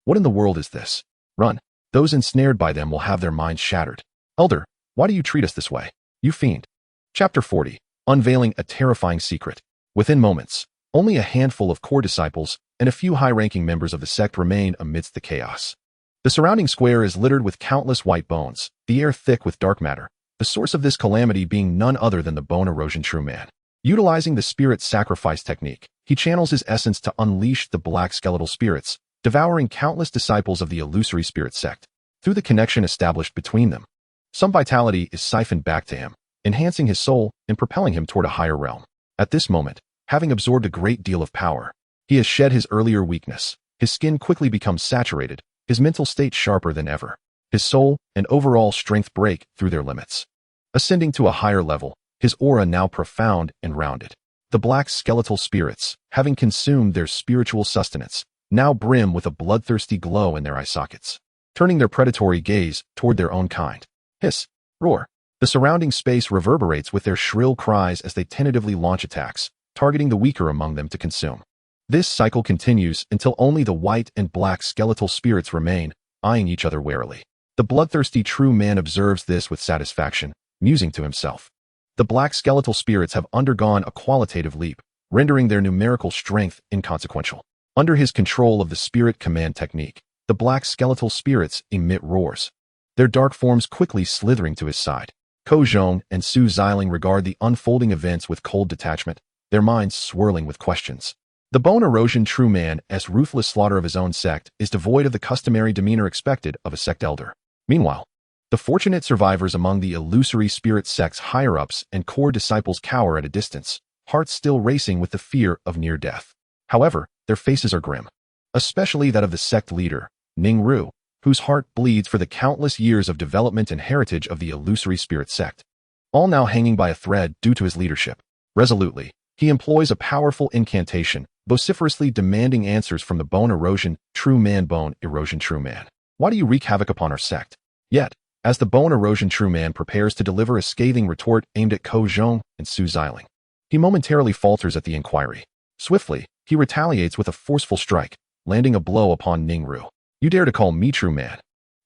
What in the world is this? Run. Those ensnared by them will have their minds shattered. Elder, why do you treat us this way? You fiend. Chapter 40. Unveiling a terrifying secret. Within moments, only a handful of core disciples and a few high-ranking members of the sect remain amidst the chaos. The surrounding square is littered with countless white bones, the air thick with dark matter, the source of this calamity being none other than the bone erosion true man. Utilizing the spirit sacrifice technique, he channels his essence to unleash the black skeletal spirits, devouring countless disciples of the illusory spirit sect. Through the connection established between them, some vitality is siphoned back to him, enhancing his soul and propelling him toward a higher realm. At this moment, having absorbed a great deal of power, he has shed his earlier weakness. His skin quickly becomes saturated, his mental state sharper than ever. His soul and overall strength break through their limits. Ascending to a higher level, his aura now profound and rounded. The black skeletal spirits, having consumed their spiritual sustenance, now brim with a bloodthirsty glow in their eye sockets, turning their predatory gaze toward their own kind. Hiss, roar. The surrounding space reverberates with their shrill cries as they tentatively launch attacks, targeting the weaker among them to consume. This cycle continues until only the white and black skeletal spirits remain, eyeing each other warily. The bloodthirsty true man observes this with satisfaction, musing to himself. The black skeletal spirits have undergone a qualitative leap, rendering their numerical strength inconsequential. Under his control of the spirit command technique, the black skeletal spirits emit roars, their dark forms quickly slithering to his side. Ko Zhong and Su Xiling regard the unfolding events with cold detachment, their minds swirling with questions. The bone erosion true man's ruthless slaughter of his own sect is devoid of the customary demeanor expected of a sect elder. Meanwhile, the fortunate survivors among the illusory spirit sect's higher-ups and core disciples cower at a distance, hearts still racing with the fear of near death. However, their faces are grim, especially that of the sect leader, Ning Ru, whose heart bleeds for the countless years of development and heritage of the illusory spirit sect, all now hanging by a thread due to his leadership. Resolutely, he employs a powerful incantation, vociferously demanding answers from the bone erosion true man. Why do you wreak havoc upon our sect? Yet, as the bone erosion true man prepares to deliver a scathing retort aimed at Ko Zhong and Su Xiling, he momentarily falters at the inquiry. Swiftly, he retaliates with a forceful strike, landing a blow upon Ning Ru. You dare to call me true man?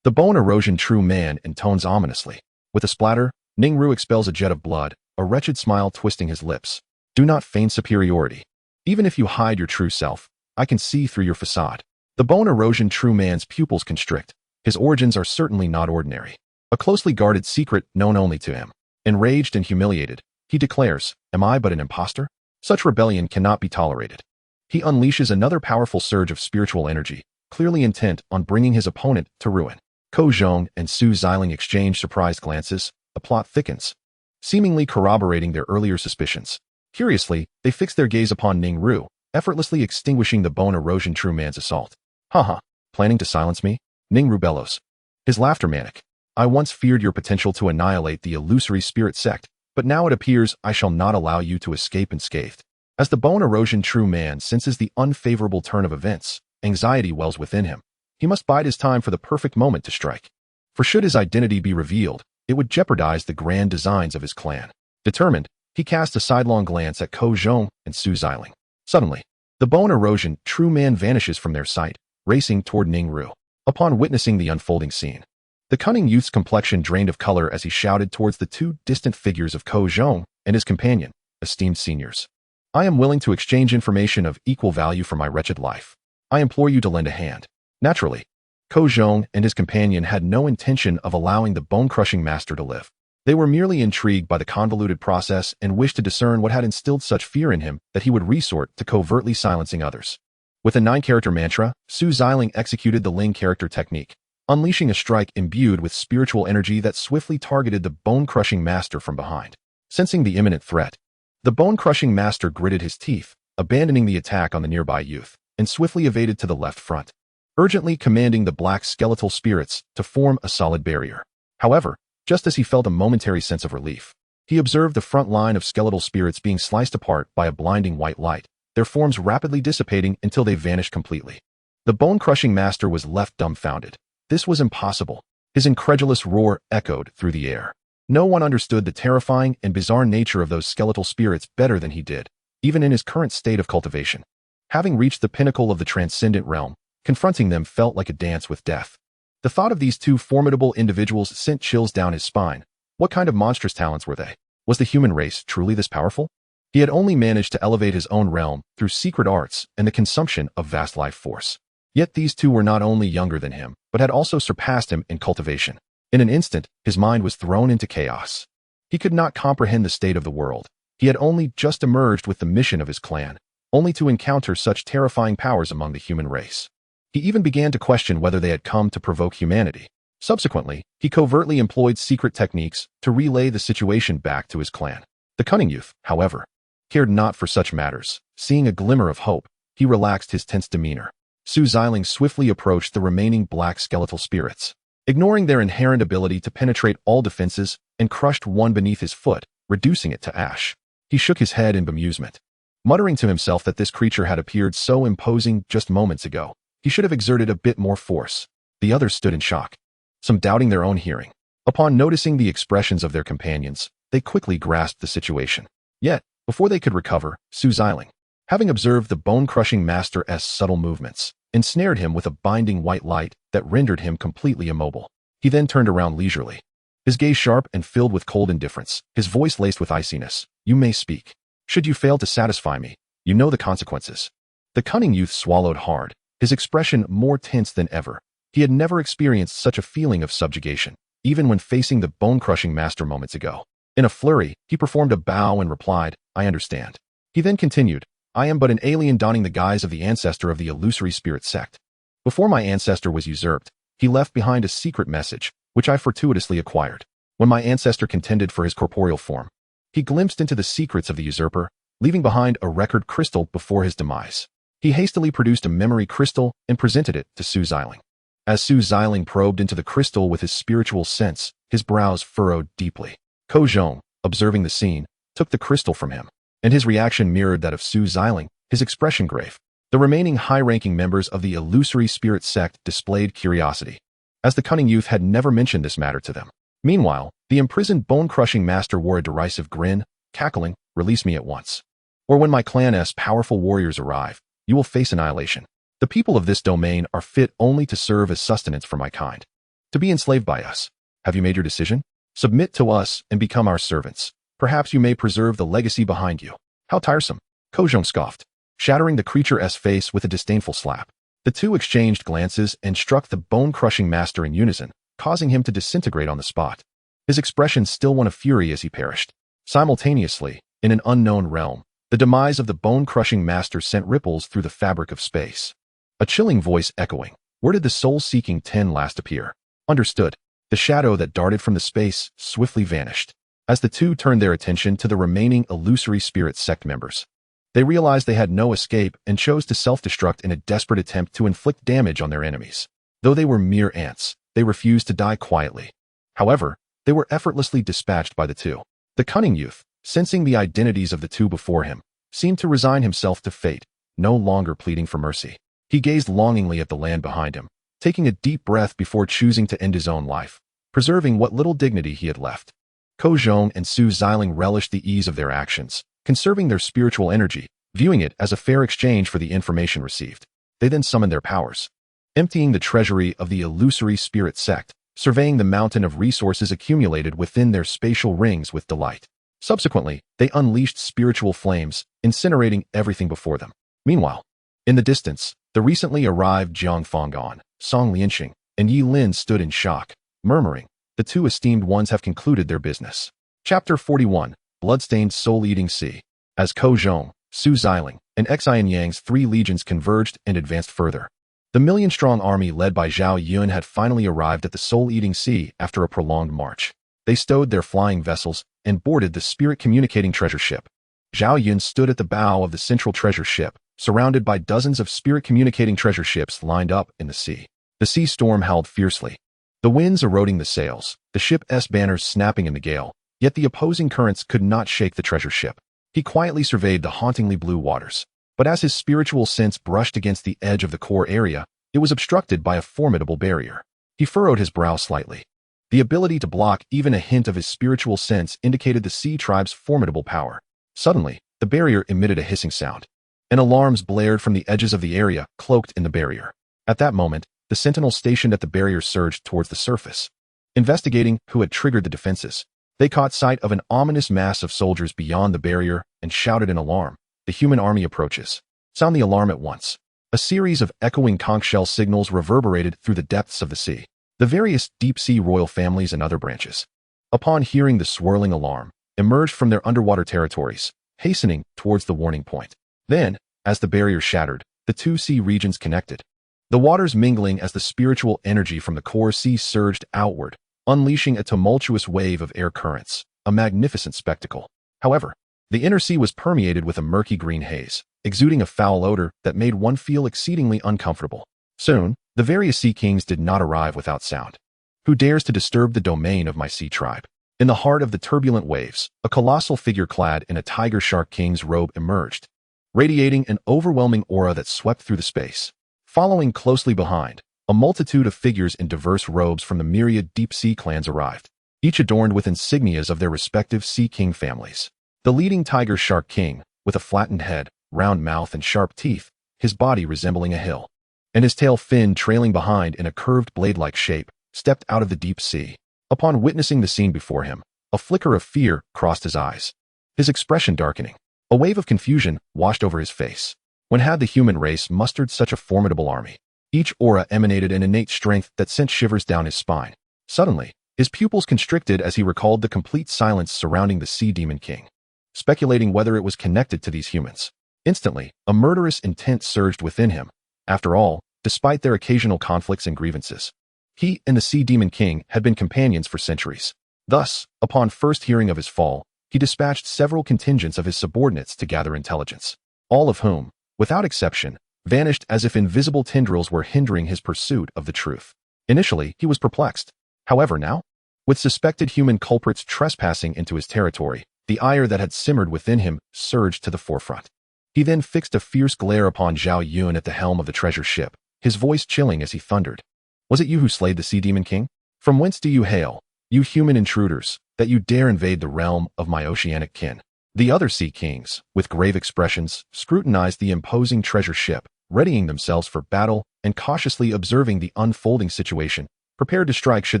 The bone erosion true man intones ominously. With a splatter, Ning Ru expels a jet of blood, a wretched smile twisting his lips. Do not feign superiority. Even if you hide your true self, I can see through your facade. The bone erosion true man's pupils constrict. His origins are certainly not ordinary. A closely guarded secret known only to him. Enraged and humiliated, he declares, am I but an impostor? Such rebellion cannot be tolerated. He unleashes another powerful surge of spiritual energy, clearly intent on bringing his opponent to ruin. Ko Zhong and Su Xiling exchange surprised glances. The plot thickens, seemingly corroborating their earlier suspicions. Curiously, they fix their gaze upon Ning Ru, effortlessly extinguishing the bone erosion true man's assault. Haha, planning to silence me? Ning Ru bellows, his laughter manic. I once feared your potential to annihilate the illusory spirit sect, but now it appears I shall not allow you to escape unscathed. As the bone erosion true man senses the unfavorable turn of events, anxiety wells within him. He must bide his time for the perfect moment to strike. For should his identity be revealed, it would jeopardize the grand designs of his clan. Determined, he cast a sidelong glance at Ko Zhong and Su Xiling. Suddenly, the bone erosion true man vanishes from their sight, racing toward Ning Ru. Upon witnessing the unfolding scene, the cunning youth's complexion drained of color as he shouted towards the two distant figures of Ko Zhong and his companion, esteemed seniors. I am willing to exchange information of equal value for my wretched life. I implore you to lend a hand. Naturally, Ko Zhong and his companion had no intention of allowing the bone-crushing master to live. They were merely intrigued by the convoluted process and wished to discern what had instilled such fear in him that he would resort to covertly silencing others. With a 9-character mantra, Su Xiling executed the Ling character technique, unleashing a strike imbued with spiritual energy that swiftly targeted the bone-crushing master from behind. Sensing the imminent threat, the bone-crushing master gritted his teeth, abandoning the attack on the nearby youth, and swiftly evaded to the left front, urgently commanding the black skeletal spirits to form a solid barrier. However, just as he felt a momentary sense of relief, he observed the front line of skeletal spirits being sliced apart by a blinding white light, their forms rapidly dissipating until they vanished completely. The bone-crushing master was left dumbfounded. This was impossible. His incredulous roar echoed through the air. No one understood the terrifying and bizarre nature of those skeletal spirits better than he did, even in his current state of cultivation. Having reached the pinnacle of the transcendent realm, confronting them felt like a dance with death. The thought of these two formidable individuals sent chills down his spine. What kind of monstrous talents were they? Was the human race truly this powerful? He had only managed to elevate his own realm through secret arts and the consumption of vast life force. Yet these two were not only younger than him, but had also surpassed him in cultivation. In an instant, his mind was thrown into chaos. He could not comprehend the state of the world. He had only just emerged with the mission of his clan, only to encounter such terrifying powers among the human race. He even began to question whether they had come to provoke humanity. Subsequently, he covertly employed secret techniques to relay the situation back to his clan. The cunning youth, however, cared not for such matters. Seeing a glimmer of hope, he relaxed his tense demeanor. Su Xiling swiftly approached the remaining black skeletal spirits, ignoring their inherent ability to penetrate all defenses, and crushed one beneath his foot, reducing it to ash. He shook his head in bemusement. Muttering to himself that this creature had appeared so imposing just moments ago, he should have exerted a bit more force. The others stood in shock, some doubting their own hearing. Upon noticing the expressions of their companions, they quickly grasped the situation. Yet, before they could recover, Su Xiling, having observed the bone-crushing master's subtle movements, ensnared him with a binding white light that rendered him completely immobile. He then turned around leisurely, his gaze sharp and filled with cold indifference, his voice laced with iciness. "You may speak. Should you fail to satisfy me, you know the consequences." The cunning youth swallowed hard, his expression more tense than ever. He had never experienced such a feeling of subjugation, even when facing the bone-crushing master moments ago. In a flurry, he performed a bow and replied, "I understand." He then continued, "I am but an alien donning the guise of the ancestor of the illusory spirit sect. Before my ancestor was usurped, he left behind a secret message, which I fortuitously acquired. When my ancestor contended for his corporeal form, he glimpsed into the secrets of the usurper, leaving behind a record crystal before his demise. He hastily produced a memory crystal and presented it to Su Xiling. As Su Xiling probed into the crystal with his spiritual sense, his brows furrowed deeply. Ko Zhong, observing the scene, took the crystal from him, and his reaction mirrored that of Su Xiling, his expression grave. The remaining high-ranking members of the illusory spirit sect displayed curiosity, as the cunning youth had never mentioned this matter to them. Meanwhile, the imprisoned bone-crushing master wore a derisive grin, cackling, "Release me at once. Or when my clan's powerful warriors arrive, you will face annihilation. The people of this domain are fit only to serve as sustenance for my kind, to be enslaved by us. Have you made your decision? Submit to us and become our servants. Perhaps you may preserve the legacy behind you." "How tiresome," Ko Zhong scoffed, shattering the creature's face with a disdainful slap. The two exchanged glances and struck the bone-crushing master in unison, causing him to disintegrate on the spot. His expression still one of fury as he perished. Simultaneously, in an unknown realm, the demise of the bone-crushing master sent ripples through the fabric of space. A chilling voice echoing, "Where did the soul-seeking ten last appear?" Understood. The shadow that darted from the space swiftly vanished. As the two turned their attention to the remaining illusory spirit sect members, they realized they had no escape and chose to self-destruct in a desperate attempt to inflict damage on their enemies. Though they were mere ants, they refused to die quietly. However, they were effortlessly dispatched by the two. The cunning youth, sensing the identities of the two before him, seemed to resign himself to fate, no longer pleading for mercy. He gazed longingly at the land behind him, taking a deep breath before choosing to end his own life, preserving what little dignity he had left. Ko Zhong and Su Xiling relished the ease of their actions, conserving their spiritual energy, viewing it as a fair exchange for the information received. They then summoned their powers, emptying the treasury of the illusory spirit sect, surveying the mountain of resources accumulated within their spatial rings with delight. Subsequently, they unleashed spiritual flames, incinerating everything before them. Meanwhile, in the distance, the recently arrived Jiang Fang'an, Song Lianxing, and Yi Lin stood in shock, murmuring, "The two esteemed ones have concluded their business." Chapter 41, Bloodstained Soul-Eating Sea. As Ko Zhong, Su Xiling, and Xianyang's three legions converged and advanced further, the million-strong army led by Zhao Yun had finally arrived at the Soul-Eating Sea after a prolonged march. They stowed their flying vessels and boarded the spirit-communicating treasure ship. Zhao Yun stood at the bow of the central treasure ship, surrounded by dozens of spirit-communicating treasure ships lined up in the sea. The sea storm howled fiercely, the winds eroding the sails, the ship's banners snapping in the gale, yet the opposing currents could not shake the treasure ship. He quietly surveyed the hauntingly blue waters, but as his spiritual sense brushed against the edge of the core area, it was obstructed by a formidable barrier. He furrowed his brow slightly. The ability to block even a hint of his spiritual sense indicated the sea tribe's formidable power. Suddenly, the barrier emitted a hissing sound, and alarms blared from the edges of the area cloaked in the barrier. At that moment, the sentinels stationed at the barrier surged towards the surface, investigating who had triggered the defenses. They caught sight of an ominous mass of soldiers beyond the barrier and shouted in alarm, "The human army approaches. Sound the alarm at once." A series of echoing conch shell signals reverberated through the depths of the sea. The various deep-sea royal families and other branches, upon hearing the swirling alarm, emerged from their underwater territories, hastening towards the warning point. Then, as the barrier shattered, the two sea regions connected, the waters mingling as the spiritual energy from the core sea surged outward, unleashing a tumultuous wave of air currents, a magnificent spectacle. However, the inner sea was permeated with a murky green haze, exuding a foul odor that made one feel exceedingly uncomfortable. Soon, the various sea kings did not arrive without sound. "Who dares to disturb the domain of my sea tribe?" In the heart of the turbulent waves, a colossal figure clad in a tiger shark king's robe emerged. radiating an overwhelming aura that swept through the space. Following closely behind, a multitude of figures in diverse robes from the myriad deep-sea clans arrived, each adorned with insignias of their respective Sea King families. The leading Tiger Shark King, with a flattened head, round mouth, and sharp teeth, his body resembling a hill, and his tail fin trailing behind in a curved blade-like shape, stepped out of the deep sea. Upon witnessing the scene before him, a flicker of fear crossed his eyes, his expression darkening. A wave of confusion washed over his face. When had the human race mustered such a formidable army? Each aura emanated an innate strength that sent shivers down his spine. Suddenly, his pupils constricted as he recalled the complete silence surrounding the Sea Demon King, speculating whether it was connected to these humans. Instantly, a murderous intent surged within him. After all, despite their occasional conflicts and grievances, he and the Sea Demon King had been companions for centuries. Thus, upon first hearing of his fall, he dispatched several contingents of his subordinates to gather intelligence, all of whom, without exception, vanished as if invisible tendrils were hindering his pursuit of the truth. Initially, he was perplexed. However, now, with suspected human culprits trespassing into his territory, the ire that had simmered within him surged to the forefront. He then fixed a fierce glare upon Zhao Yun at the helm of the treasure ship, his voice chilling as he thundered. Was it you who slayed the Sea Demon King? From whence do you hail, you human intruders, that you dare invade the realm of my oceanic kin? The other Sea Kings, with grave expressions, scrutinized the imposing treasure ship, readying themselves for battle and cautiously observing the unfolding situation, prepared to strike should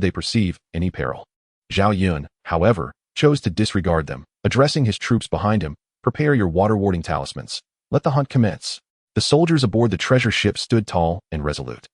they perceive any peril. Zhao Yun, however, chose to disregard them, addressing his troops behind him. Prepare your water-warding talismans. Let the hunt commence. The soldiers aboard the treasure ship stood tall and resolute,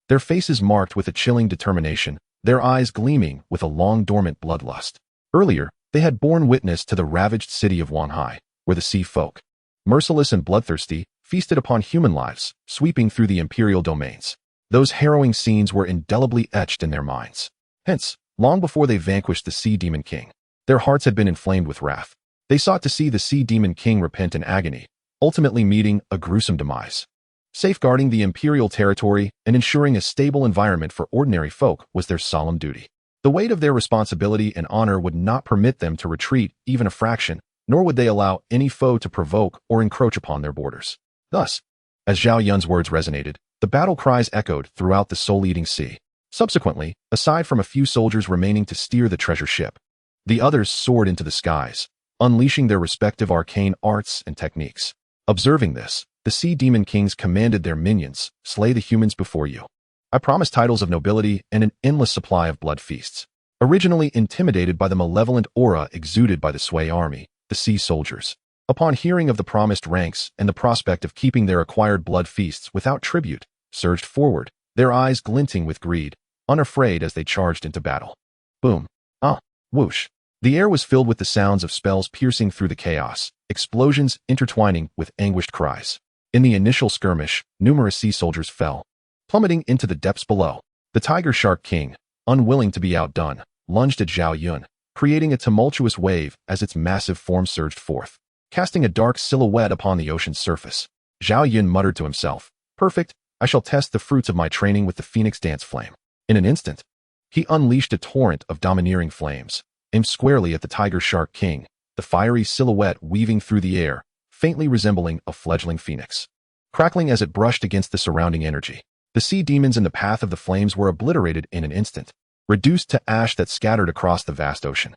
their faces marked with a chilling determination, their eyes gleaming with a long-dormant bloodlust. Earlier, they had borne witness to the ravaged city of Wanhai, where the sea folk, merciless and bloodthirsty, feasted upon human lives, sweeping through the imperial domains. Those harrowing scenes were indelibly etched in their minds. Hence, long before they vanquished the Sea Demon King, their hearts had been inflamed with wrath. They sought to see the Sea Demon King repent in agony, ultimately meeting a gruesome demise. Safeguarding the imperial territory and ensuring a stable environment for ordinary folk was their solemn duty. The weight of their responsibility and honor would not permit them to retreat even a fraction, nor would they allow any foe to provoke or encroach upon their borders. Thus, as Zhao Yun's words resonated, the battle cries echoed throughout the soul-eating sea. Subsequently, aside from a few soldiers remaining to steer the treasure ship, the others soared into the skies, unleashing their respective arcane arts and techniques. Observing this, the Sea Demon Kings commanded their minions, slay the humans before you. I promise titles of nobility and an endless supply of blood feasts. Originally intimidated by the malevolent aura exuded by the Sui army, the sea soldiers, upon hearing of the promised ranks and the prospect of keeping their acquired blood feasts without tribute, surged forward, their eyes glinting with greed, unafraid as they charged into battle. Boom. Whoosh. The air was filled with the sounds of spells piercing through the chaos, explosions intertwining with anguished cries. In the initial skirmish, numerous sea soldiers fell, plummeting into the depths below. The Tiger Shark King, unwilling to be outdone, lunged at Zhao Yun, creating a tumultuous wave as its massive form surged forth, casting a dark silhouette upon the ocean's surface. Zhao Yun muttered to himself, "Perfect, I shall test the fruits of my training with the Phoenix Dance Flame." In an instant, he unleashed a torrent of domineering flames, aimed squarely at the Tiger Shark King, the fiery silhouette weaving through the air, faintly resembling a fledgling phoenix. Crackling as it brushed against the surrounding energy, the sea demons in the path of the flames were obliterated in an instant, reduced to ash that scattered across the vast ocean.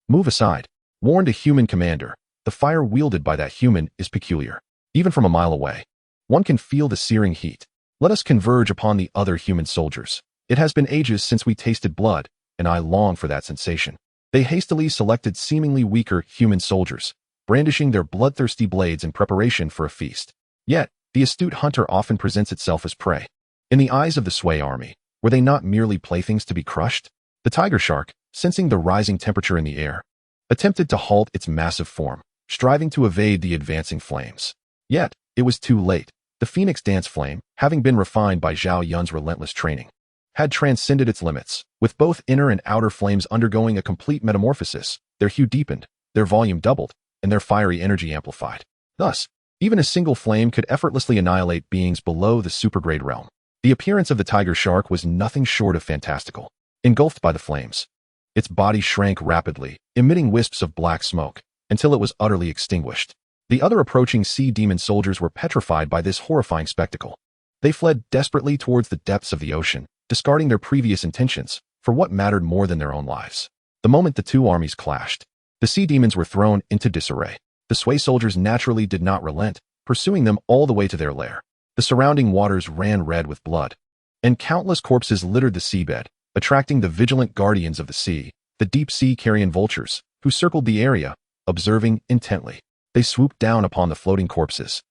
Move aside, warned a human commander. The fire wielded by that human is peculiar. Even from a mile away, one can feel the searing heat. Let us converge upon the other human soldiers. It has been ages since we tasted blood, and I long for that sensation. They hastily selected seemingly weaker human soldiers, brandishing their bloodthirsty blades in preparation for a feast. Yet, the astute hunter often presents itself as prey. In the eyes of the Sui army, were they not merely playthings to be crushed? The tiger shark, sensing the rising temperature in the air, attempted to halt its massive form, striving to evade the advancing flames. Yet, it was too late. The Phoenix Dance Flame, having been refined by Zhao Yun's relentless training, had transcended its limits, with both inner and outer flames undergoing a complete metamorphosis. Their hue deepened, their volume doubled, and their fiery energy amplified. Thus, even a single flame could effortlessly annihilate beings below the supergrade realm. The appearance of the tiger shark was nothing short of fantastical. Engulfed by the flames, its body shrank rapidly, emitting wisps of black smoke, until it was utterly extinguished. The other approaching sea demon soldiers were petrified by this horrifying spectacle. They fled desperately towards the depths of the ocean, discarding their previous intentions for what mattered more than their own lives. The moment the two armies clashed, the sea demons were thrown into disarray. The Sway soldiers naturally did not relent, pursuing them all the way to their lair. The surrounding waters ran red with blood, and countless corpses littered the seabed, attracting the vigilant guardians of the sea, the deep-sea carrion vultures, who circled the area, observing intently. They swooped down upon the floating corpses,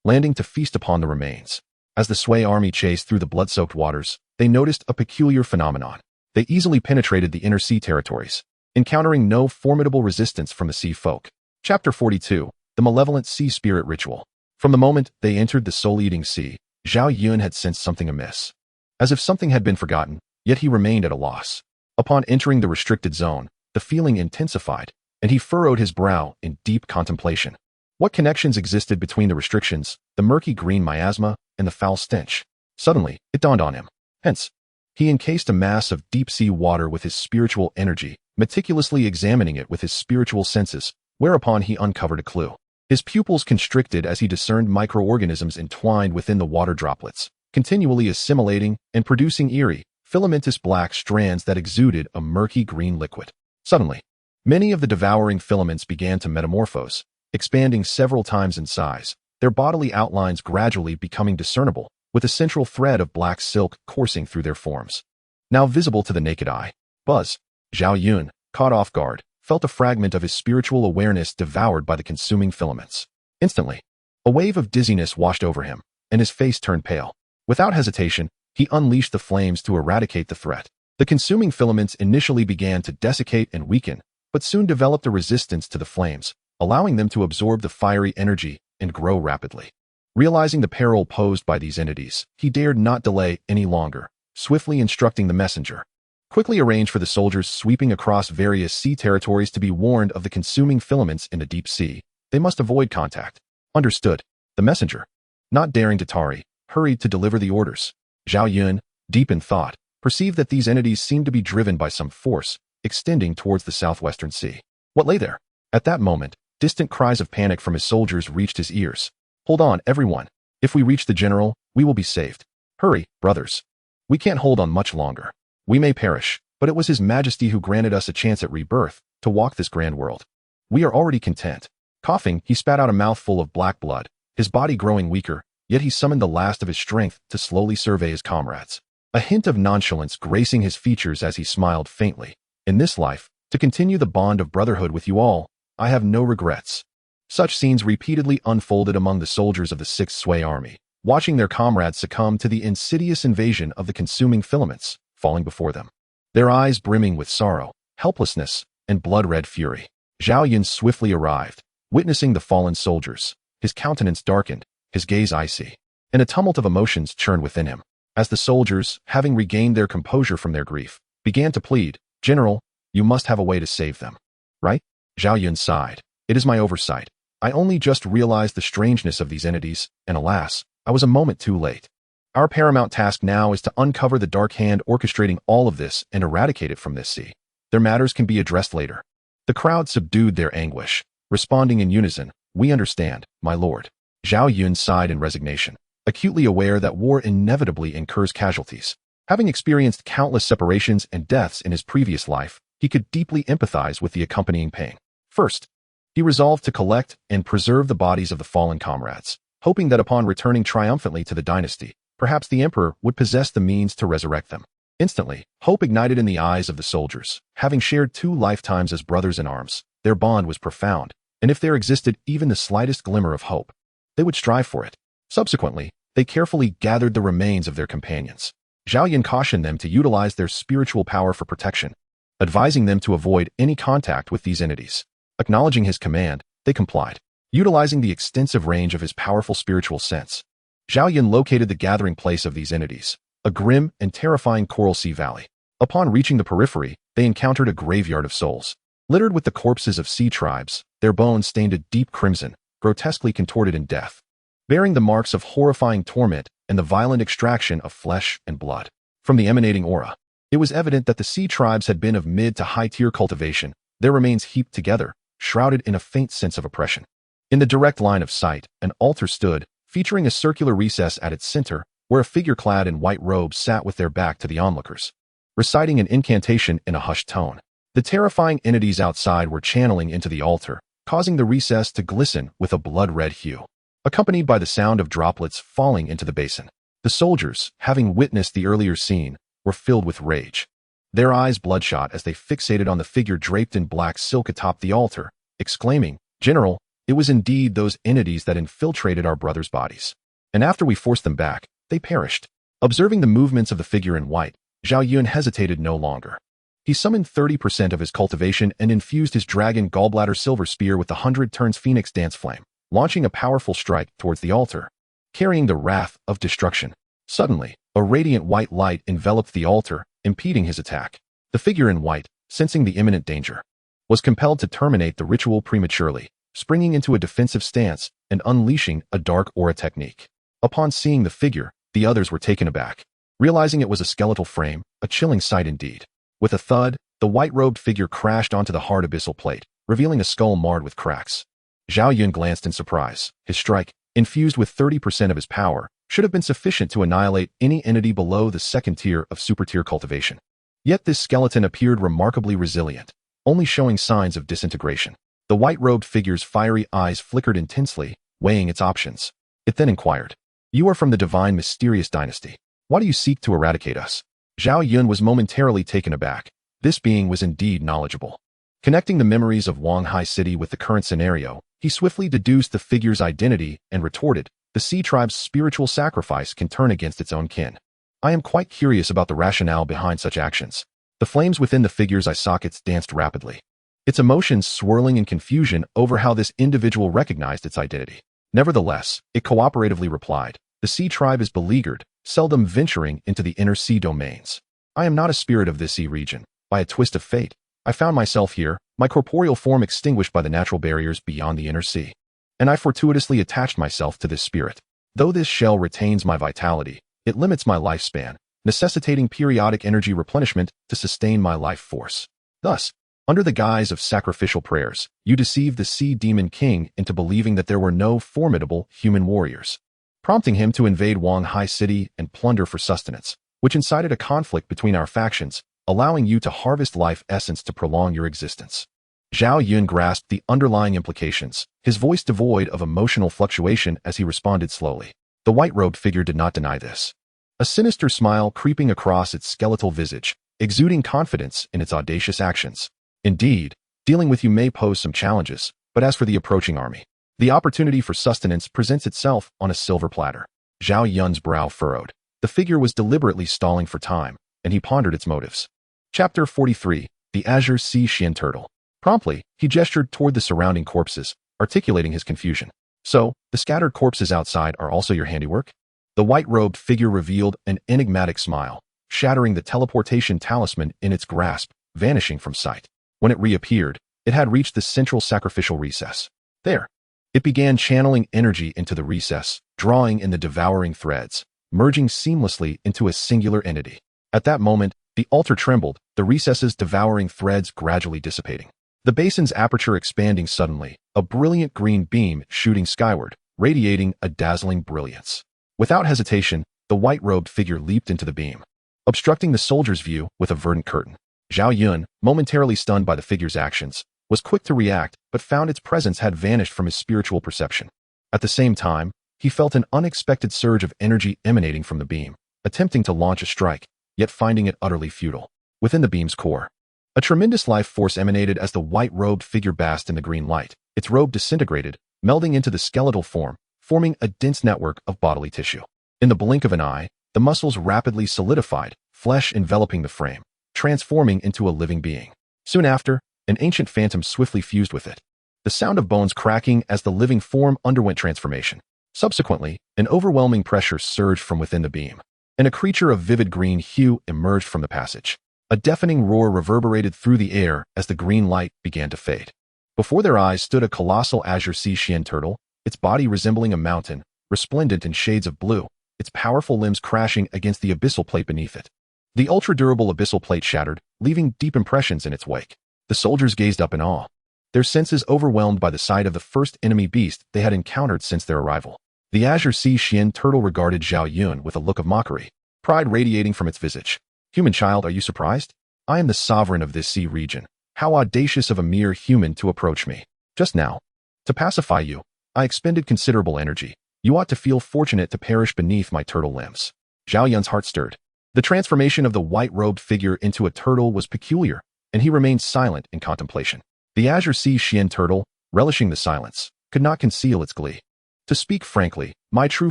landing to feast upon the remains. As the Sway army chased through the blood-soaked waters, they noticed a peculiar phenomenon. They easily penetrated the inner sea territories, encountering no formidable resistance from the sea folk. Chapter 42. The Malevolent Sea Spirit Ritual. From the moment they entered the soul-eating sea, Zhao Yun had sensed something amiss. As if something had been forgotten, yet he remained at a loss. Upon entering the restricted zone, the feeling intensified, and he furrowed his brow in deep contemplation. What connections existed between the restrictions, the murky green miasma, and the foul stench? Suddenly, it dawned on him. Hence, he encased a mass of deep-sea water with his spiritual energy, meticulously examining it with his spiritual senses, whereupon he uncovered a clue. His pupils constricted as he discerned microorganisms entwined within the water droplets, continually assimilating and producing eerie, filamentous black strands that exuded a murky green liquid. Suddenly, many of the devouring filaments began to metamorphose, expanding several times in size, their bodily outlines gradually becoming discernible, with a central thread of black silk coursing through their forms. Now visible to the naked eye, Buzz, Zhao Yun, caught off guard, felt a fragment of his spiritual awareness devoured by the consuming filaments. Instantly, a wave of dizziness washed over him, and his face turned pale. Without hesitation, he unleashed the flames to eradicate the threat. The consuming filaments initially began to desiccate and weaken, but soon developed a resistance to the flames, allowing them to absorb the fiery energy and grow rapidly. Realizing the peril posed by these entities, he dared not delay any longer, swiftly instructing the messenger. Quickly arrange for the soldiers sweeping across various sea territories to be warned of the consuming filaments in the deep sea. They must avoid contact. Understood. The messenger, not daring to tarry, hurried to deliver the orders. Zhao Yun, deep in thought, perceived that these entities seemed to be driven by some force, extending towards the southwestern sea. What lay there? At that moment, distant cries of panic from his soldiers reached his ears. Hold on, everyone. If we reach the general, we will be saved. Hurry, brothers. We can't hold on much longer. We may perish, but it was His Majesty who granted us a chance at rebirth, to walk this grand world. We are already content. Coughing, he spat out a mouthful of black blood, his body growing weaker, yet he summoned the last of his strength to slowly survey his comrades. A hint of nonchalance gracing his features as he smiled faintly. In this life, to continue the bond of brotherhood with you all, I have no regrets. Such scenes repeatedly unfolded among the soldiers of the 6th Sway Army, watching their comrades succumb to the insidious invasion of the consuming filaments, falling before them. Their eyes brimming with sorrow, helplessness, and blood-red fury. Zhao Yun swiftly arrived, witnessing the fallen soldiers. His countenance darkened, his gaze icy, and a tumult of emotions churned within him. As the soldiers, having regained their composure from their grief, began to plead, "General, you must have a way to save them." Right? Zhao Yun sighed. It is my oversight. I only just realized the strangeness of these entities, and alas, I was a moment too late. Our paramount task now is to uncover the dark hand orchestrating all of this and eradicate it from this sea. Their matters can be addressed later. The crowd subdued their anguish, responding in unison, "We understand, my lord." Zhao Yun sighed in resignation, acutely aware that war inevitably incurs casualties. Having experienced countless separations and deaths in his previous life, he could deeply empathize with the accompanying pain. First, he resolved to collect and preserve the bodies of the fallen comrades, hoping that upon returning triumphantly to the dynasty, perhaps the emperor would possess the means to resurrect them. Instantly, hope ignited in the eyes of the soldiers. Having shared 2 lifetimes as brothers in arms, their bond was profound, and if there existed even the slightest glimmer of hope, they would strive for it. Subsequently, they carefully gathered the remains of their companions. Zhao Yun cautioned them to utilize their spiritual power for protection, advising them to avoid any contact with these entities. Acknowledging his command, they complied. Utilizing the extensive range of his powerful spiritual sense, Zhao Yun located the gathering place of these entities, a grim and terrifying coral sea valley. Upon reaching the periphery, they encountered a graveyard of souls, littered with the corpses of sea tribes, their bones stained a deep crimson, grotesquely contorted in death, bearing the marks of horrifying torment and the violent extraction of flesh and blood. From the emanating aura, it was evident that the sea tribes had been of mid to high-tier cultivation, their remains heaped together, shrouded in a faint sense of oppression. In the direct line of sight, an altar stood, featuring a circular recess at its center, where a figure clad in white robes sat with their back to the onlookers, reciting an incantation in a hushed tone. The terrifying entities outside were channeling into the altar, causing the recess to glisten with a blood-red hue, accompanied by the sound of droplets falling into the basin. The soldiers, having witnessed the earlier scene, were filled with rage, their eyes bloodshot as they fixated on the figure draped in black silk atop the altar, exclaiming, "General, it was indeed those entities that infiltrated our brothers' bodies. And after we forced them back, they perished." Observing the movements of the figure in white, Zhao Yun hesitated no longer. He summoned 30% of his cultivation and infused his dragon gallbladder silver spear with the 100 turns phoenix dance flame, launching a powerful strike towards the altar, carrying the wrath of destruction. Suddenly, a radiant white light enveloped the altar, impeding his attack. The figure in white, sensing the imminent danger, was compelled to terminate the ritual prematurely, springing into a defensive stance and unleashing a dark aura technique. Upon seeing the figure, the others were taken aback, realizing it was a skeletal frame, a chilling sight indeed. With a thud, the white-robed figure crashed onto the hard abyssal plate, revealing a skull marred with cracks. Zhao Yun glanced in surprise. His strike, infused with 30% of his power, should have been sufficient to annihilate any entity below the second tier of super-tier cultivation. Yet this skeleton appeared remarkably resilient, only showing signs of disintegration. The white-robed figure's fiery eyes flickered intensely, weighing its options. It then inquired, "You are from the divine mysterious dynasty. Why do you seek to eradicate us?" Zhao Yun was momentarily taken aback. This being was indeed knowledgeable. Connecting the memories of Wanghai City with the current scenario, he swiftly deduced the figure's identity and retorted, "The Sea Tribe's spiritual sacrifice can turn against its own kin. I am quite curious about the rationale behind such actions." The flames within the figure's eye sockets danced rapidly, its emotions swirling in confusion over how this individual recognized its identity. Nevertheless, it cooperatively replied, "The Sea Tribe is beleaguered, seldom venturing into the inner sea domains. I am not a spirit of this sea region. By a twist of fate, I found myself here, my corporeal form extinguished by the natural barriers beyond the inner sea. And I fortuitously attached myself to this spirit. Though this shell retains my vitality, it limits my lifespan, necessitating periodic energy replenishment to sustain my life force. Thus, under the guise of sacrificial prayers, you deceived the Sea Demon King into believing that there were no formidable human warriors, prompting him to invade Wanghai City and plunder for sustenance, which incited a conflict between our factions, allowing you to harvest life essence to prolong your existence." Zhao Yun grasped the underlying implications, his voice devoid of emotional fluctuation as he responded slowly. The white-robed figure did not deny this, a sinister smile creeping across its skeletal visage, exuding confidence in its audacious actions. "Indeed, dealing with you may pose some challenges, but as for the approaching army, the opportunity for sustenance presents itself on a silver platter." Zhao Yun's brow furrowed. The figure was deliberately stalling for time, and he pondered its motives. Chapter 43, The Azure Sea Shin Turtle. Promptly, he gestured toward the surrounding corpses, articulating his confusion. "So, the scattered corpses outside are also your handiwork?" The white-robed figure revealed an enigmatic smile, shattering the teleportation talisman in its grasp, vanishing from sight. When it reappeared, it had reached the central sacrificial recess. There, it began channeling energy into the recess, drawing in the devouring threads, merging seamlessly into a singular entity. At that moment, the altar trembled, the recess's devouring threads gradually dissipating. The basin's aperture expanding suddenly, a brilliant green beam shooting skyward, radiating a dazzling brilliance. Without hesitation, the white-robed figure leaped into the beam, obstructing the soldier's view with a verdant curtain. Zhao Yun, momentarily stunned by the figure's actions, was quick to react but found its presence had vanished from his spiritual perception. At the same time, he felt an unexpected surge of energy emanating from the beam, attempting to launch a strike, yet finding it utterly futile. Within the beam's core, a tremendous life force emanated as the white-robed figure basked in the green light. Its robe disintegrated, melding into the skeletal form, forming a dense network of bodily tissue. In the blink of an eye, the muscles rapidly solidified, flesh enveloping the frame, transforming into a living being. Soon after, an ancient phantom swiftly fused with it, the sound of bones cracking as the living form underwent transformation. Subsequently, an overwhelming pressure surged from within the beam, and a creature of vivid green hue emerged from the passage. A deafening roar reverberated through the air as the green light began to fade. Before their eyes stood a colossal azure sea shin turtle, its body resembling a mountain, resplendent in shades of blue, its powerful limbs crashing against the abyssal plate beneath it. The ultra-durable abyssal plate shattered, leaving deep impressions in its wake. The soldiers gazed up in awe, their senses overwhelmed by the sight of the first enemy beast they had encountered since their arrival. The Azure Sea Xian turtle regarded Zhao Yun with a look of mockery, pride radiating from its visage. Human child, are you surprised? I am the sovereign of this sea region. How audacious of a mere human to approach me. Just now, to pacify you, I expended considerable energy. You ought to feel fortunate to perish beneath my turtle limbs. Zhao Yun's heart stirred. The transformation of the white-robed figure into a turtle was peculiar, and he remained silent in contemplation. The Azure Sea Xian turtle, relishing the silence, could not conceal its glee. To speak frankly, my true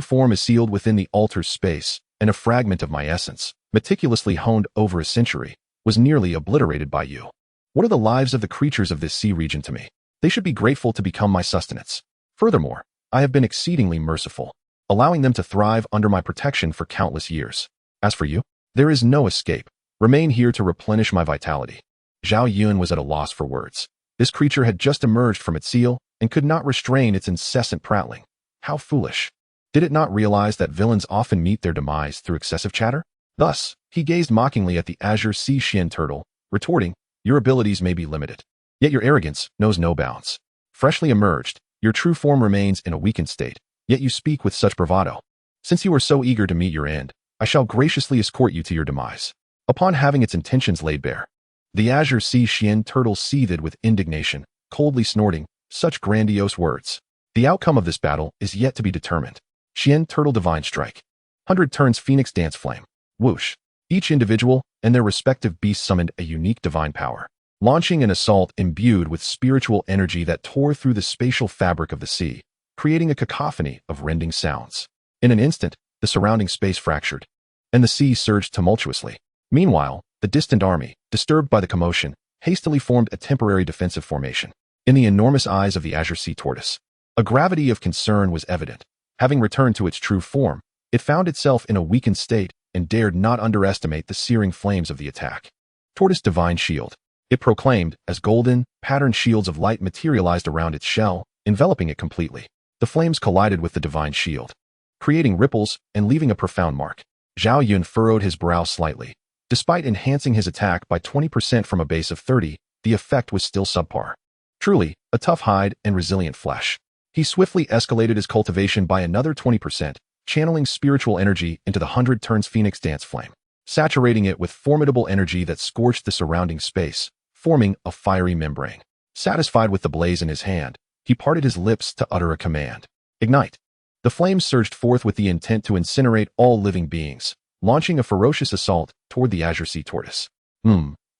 form is sealed within the altar's space, and a fragment of my essence, meticulously honed over a century, was nearly obliterated by you. What are the lives of the creatures of this sea region to me? They should be grateful to become my sustenance. Furthermore, I have been exceedingly merciful, allowing them to thrive under my protection for countless years. As for you, there is no escape. Remain here to replenish my vitality. Zhao Yun was at a loss for words. This creature had just emerged from its seal and could not restrain its incessant prattling. How foolish. Did it not realize that villains often meet their demise through excessive chatter? Thus, he gazed mockingly at the Azure Sea Xian turtle, retorting, your abilities may be limited, yet your arrogance knows no bounds. Freshly emerged, your true form remains in a weakened state, yet you speak with such bravado. Since you are so eager to meet your end, I shall graciously escort you to your demise. Upon having its intentions laid bare, the Azure Sea Xian turtle seethed with indignation, coldly snorting, such grandiose words. The outcome of this battle is yet to be determined. Xian turtle divine strike. 100 turns phoenix dance flame. Whoosh. Each individual and their respective beasts summoned a unique divine power, launching an assault imbued with spiritual energy that tore through the spatial fabric of the sea, creating a cacophony of rending sounds. In an instant, the surrounding space fractured, and the sea surged tumultuously. Meanwhile, the distant army, disturbed by the commotion, hastily formed a temporary defensive formation. In the enormous eyes of the Azure Sea tortoise, a gravity of concern was evident. Having returned to its true form, it found itself in a weakened state and dared not underestimate the searing flames of the attack. Tortoise Divine Shield, it proclaimed, as golden, patterned shields of light materialized around its shell, enveloping it completely. The flames collided with the divine shield, creating ripples and leaving a profound mark. Zhao Yun furrowed his brow slightly. Despite enhancing his attack by 20% from a base of 30, the effect was still subpar. Truly, a tough hide and resilient flesh. He swiftly escalated his cultivation by another 20%, channeling spiritual energy into the 100 turns phoenix dance flame, saturating it with formidable energy that scorched the surrounding space, forming a fiery membrane. Satisfied with the blaze in his hand, he parted his lips to utter a command. Ignite. The flames surged forth with the intent to incinerate all living beings, launching a ferocious assault toward the Azure Sea tortoise.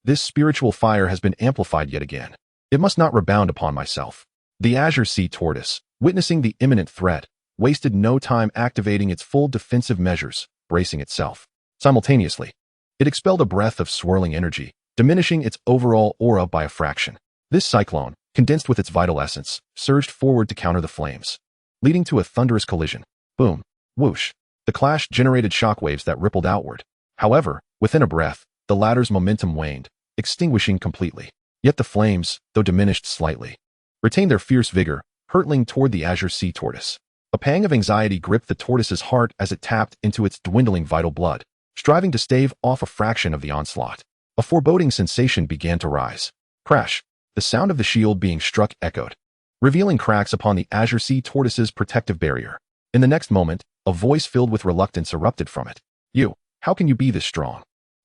This spiritual fire has been amplified yet again. It must not rebound upon myself. The Azure Sea tortoise, witnessing the imminent threat, wasted no time activating its full defensive measures, bracing itself. Simultaneously, it expelled a breath of swirling energy, diminishing its overall aura by a fraction. This cyclone, condensed with its vital essence, surged forward to counter the flames, leading to a thunderous collision. Boom. Whoosh. The clash generated shockwaves that rippled outward. However, within a breath, the latter's momentum waned, extinguishing completely. Yet the flames, though diminished slightly, retained their fierce vigor, hurtling toward the Azure Sea tortoise. A pang of anxiety gripped the tortoise's heart as it tapped into its dwindling vital blood, striving to stave off a fraction of the onslaught. A foreboding sensation began to rise. Crash! The sound of the shield being struck echoed, revealing cracks upon the Azure Sea tortoise's protective barrier. In the next moment, a voice filled with reluctance erupted from it. You, how can you be this strong?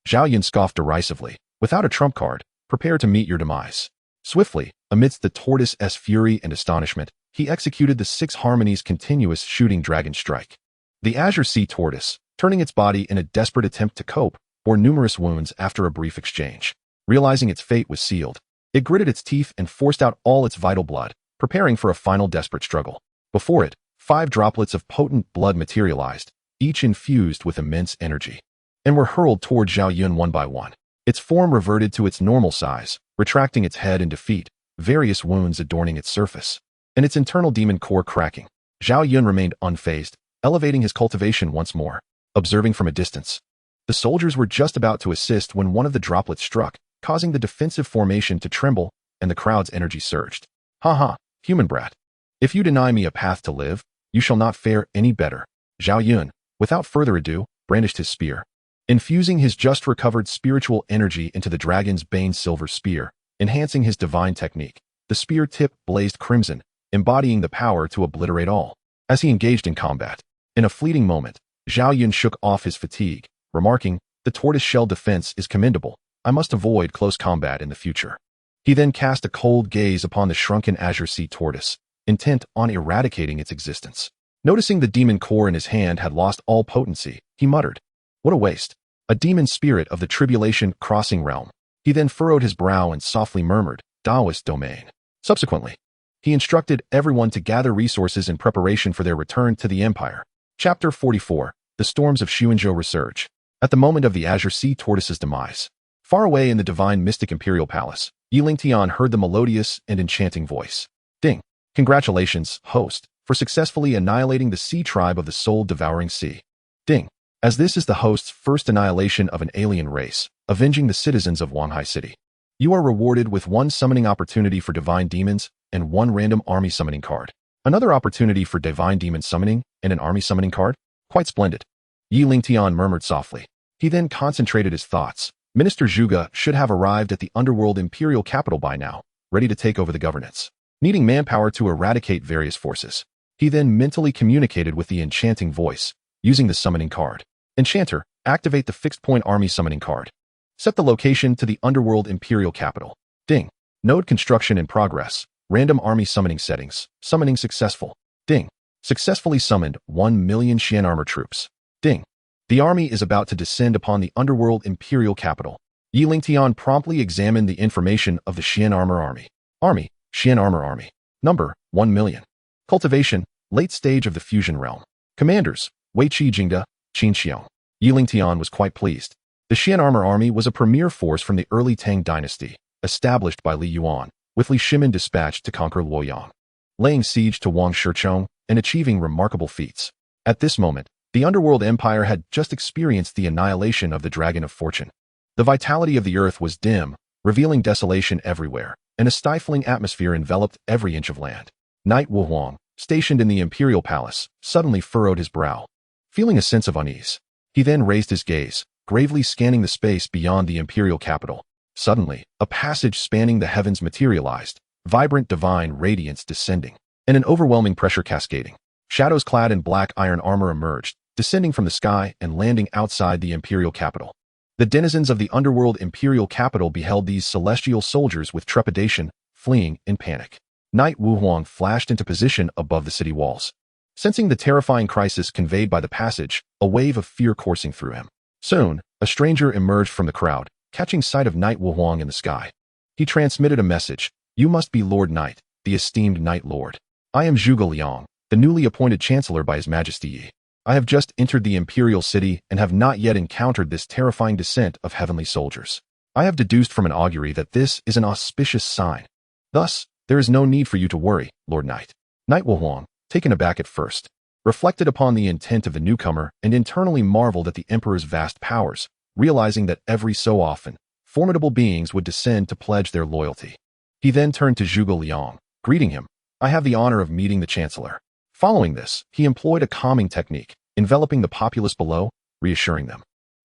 Zhao Yun scoffed derisively. Without a trump card, prepare to meet your demise. Swiftly, amidst the tortoise's fury and astonishment, he executed the 6 harmonies continuous shooting dragon strike. The Azure Sea tortoise, turning its body in a desperate attempt to cope, bore numerous wounds after a brief exchange. Realizing its fate was sealed, it gritted its teeth and forced out all its vital blood, preparing for a final desperate struggle. Before it, 5 droplets of potent blood materialized, each infused with immense energy, and were hurled toward Zhao Yun one by one. Its form reverted to its normal size, retracting its head in defeat, various wounds adorning its surface, and its internal demon core cracking. Zhao Yun remained unfazed, elevating his cultivation once more, observing from a distance. The soldiers were just about to assist when one of the droplets struck, causing the defensive formation to tremble, and the crowd's energy surged. Ha, human brat. If you deny me a path to live, you shall not fare any better. Zhao Yun, without further ado, brandished his spear, infusing his just recovered spiritual energy into the dragon's bane silver spear, enhancing his divine technique. The spear tip blazed crimson, embodying the power to obliterate all. As he engaged in combat, in a fleeting moment, Zhao Yun shook off his fatigue, remarking, "The tortoise-shell defense is commendable. I must avoid close combat in the future." He then cast a cold gaze upon the shrunken azure sea tortoise, intent on eradicating its existence. Noticing the demon core in his hand had lost all potency, he muttered, "What a waste. A demon spirit of the tribulation crossing realm." He then furrowed his brow and softly murmured, "Taoist domain." Subsequently, he instructed everyone to gather resources in preparation for their return to the Empire. Chapter 44. The Storms of Xianxiaaudiobooks resurge. At the moment of the azure sea tortoise's demise, far away in the divine mystic imperial palace, Lingtian heard the melodious and enchanting voice. "Ding! Congratulations, host, for successfully annihilating the sea tribe of the soul-devouring sea. Ding! As this is the host's first annihilation of an alien race, avenging the citizens of Wanghai City. You are rewarded with 1 summoning opportunity for divine demons and 1 random army summoning card. Another opportunity for divine demon summoning and an army summoning card? Quite splendid." Lingtian murmured softly. He then concentrated his thoughts. Minister Zhuge should have arrived at the underworld imperial capital by now, ready to take over the governance. Needing manpower to eradicate various forces, he then mentally communicated with the enchanting voice, using the summoning card. "Enchanter, activate the fixed-point army summoning card. Set the location to the underworld imperial capital." Ding. Node construction in progress. Random army summoning settings. Summoning successful. Ding. Successfully summoned 1 million Xian armor troops. Ding. The army is about to descend upon the underworld imperial capital. Lingtian promptly examined the information of the Xian armor army. Army, Xian armor army. Number, 1 million. Cultivation, late stage of the fusion realm. Commanders, Wei Qi Jingda, Qin Xiong. Lingtian was quite pleased. The Xian armor army was a premier force from the early Tang dynasty, established by Li Yuan, with Li Shimin dispatched to conquer Luoyang, laying siege to Wang Shichong and achieving remarkable feats. At this moment, the underworld empire had just experienced the annihilation of the Dragon of Fortune. The vitality of the earth was dim, revealing desolation everywhere, and a stifling atmosphere enveloped every inch of land. Knight Wu Huang, stationed in the imperial palace, suddenly furrowed his brow, feeling a sense of unease. He then raised his gaze, gravely scanning the space beyond the imperial capital. Suddenly, a passage spanning the heavens materialized, vibrant divine radiance descending, and an overwhelming pressure cascading. Shadows clad in black iron armor emerged, descending from the sky and landing outside the imperial capital. The denizens of the underworld imperial capital beheld these celestial soldiers with trepidation, fleeing in panic. Knight Wu Huang flashed into position above the city walls. Sensing the terrifying crisis conveyed by the passage, a wave of fear coursing through him. Soon, a stranger emerged from the crowd, catching sight of Knight Wu Huang in the sky. He transmitted a message. "You must be Lord Knight, the esteemed Knight Lord. I am Zhuge Liang, the newly appointed Chancellor by His Majesty Yi. I have just entered the imperial city and have not yet encountered this terrifying descent of heavenly soldiers. I have deduced from an augury that this is an auspicious sign. Thus, there is no need for you to worry, Lord Knight." Knight Wu Huang, taken aback at first, reflected upon the intent of the newcomer and internally marveled at the Emperor's vast powers, realizing that every so often, formidable beings would descend to pledge their loyalty. He then turned to Zhuge Liang, greeting him. "I have the honor of meeting the Chancellor." Following this, he employed a calming technique, enveloping the populace below, reassuring them.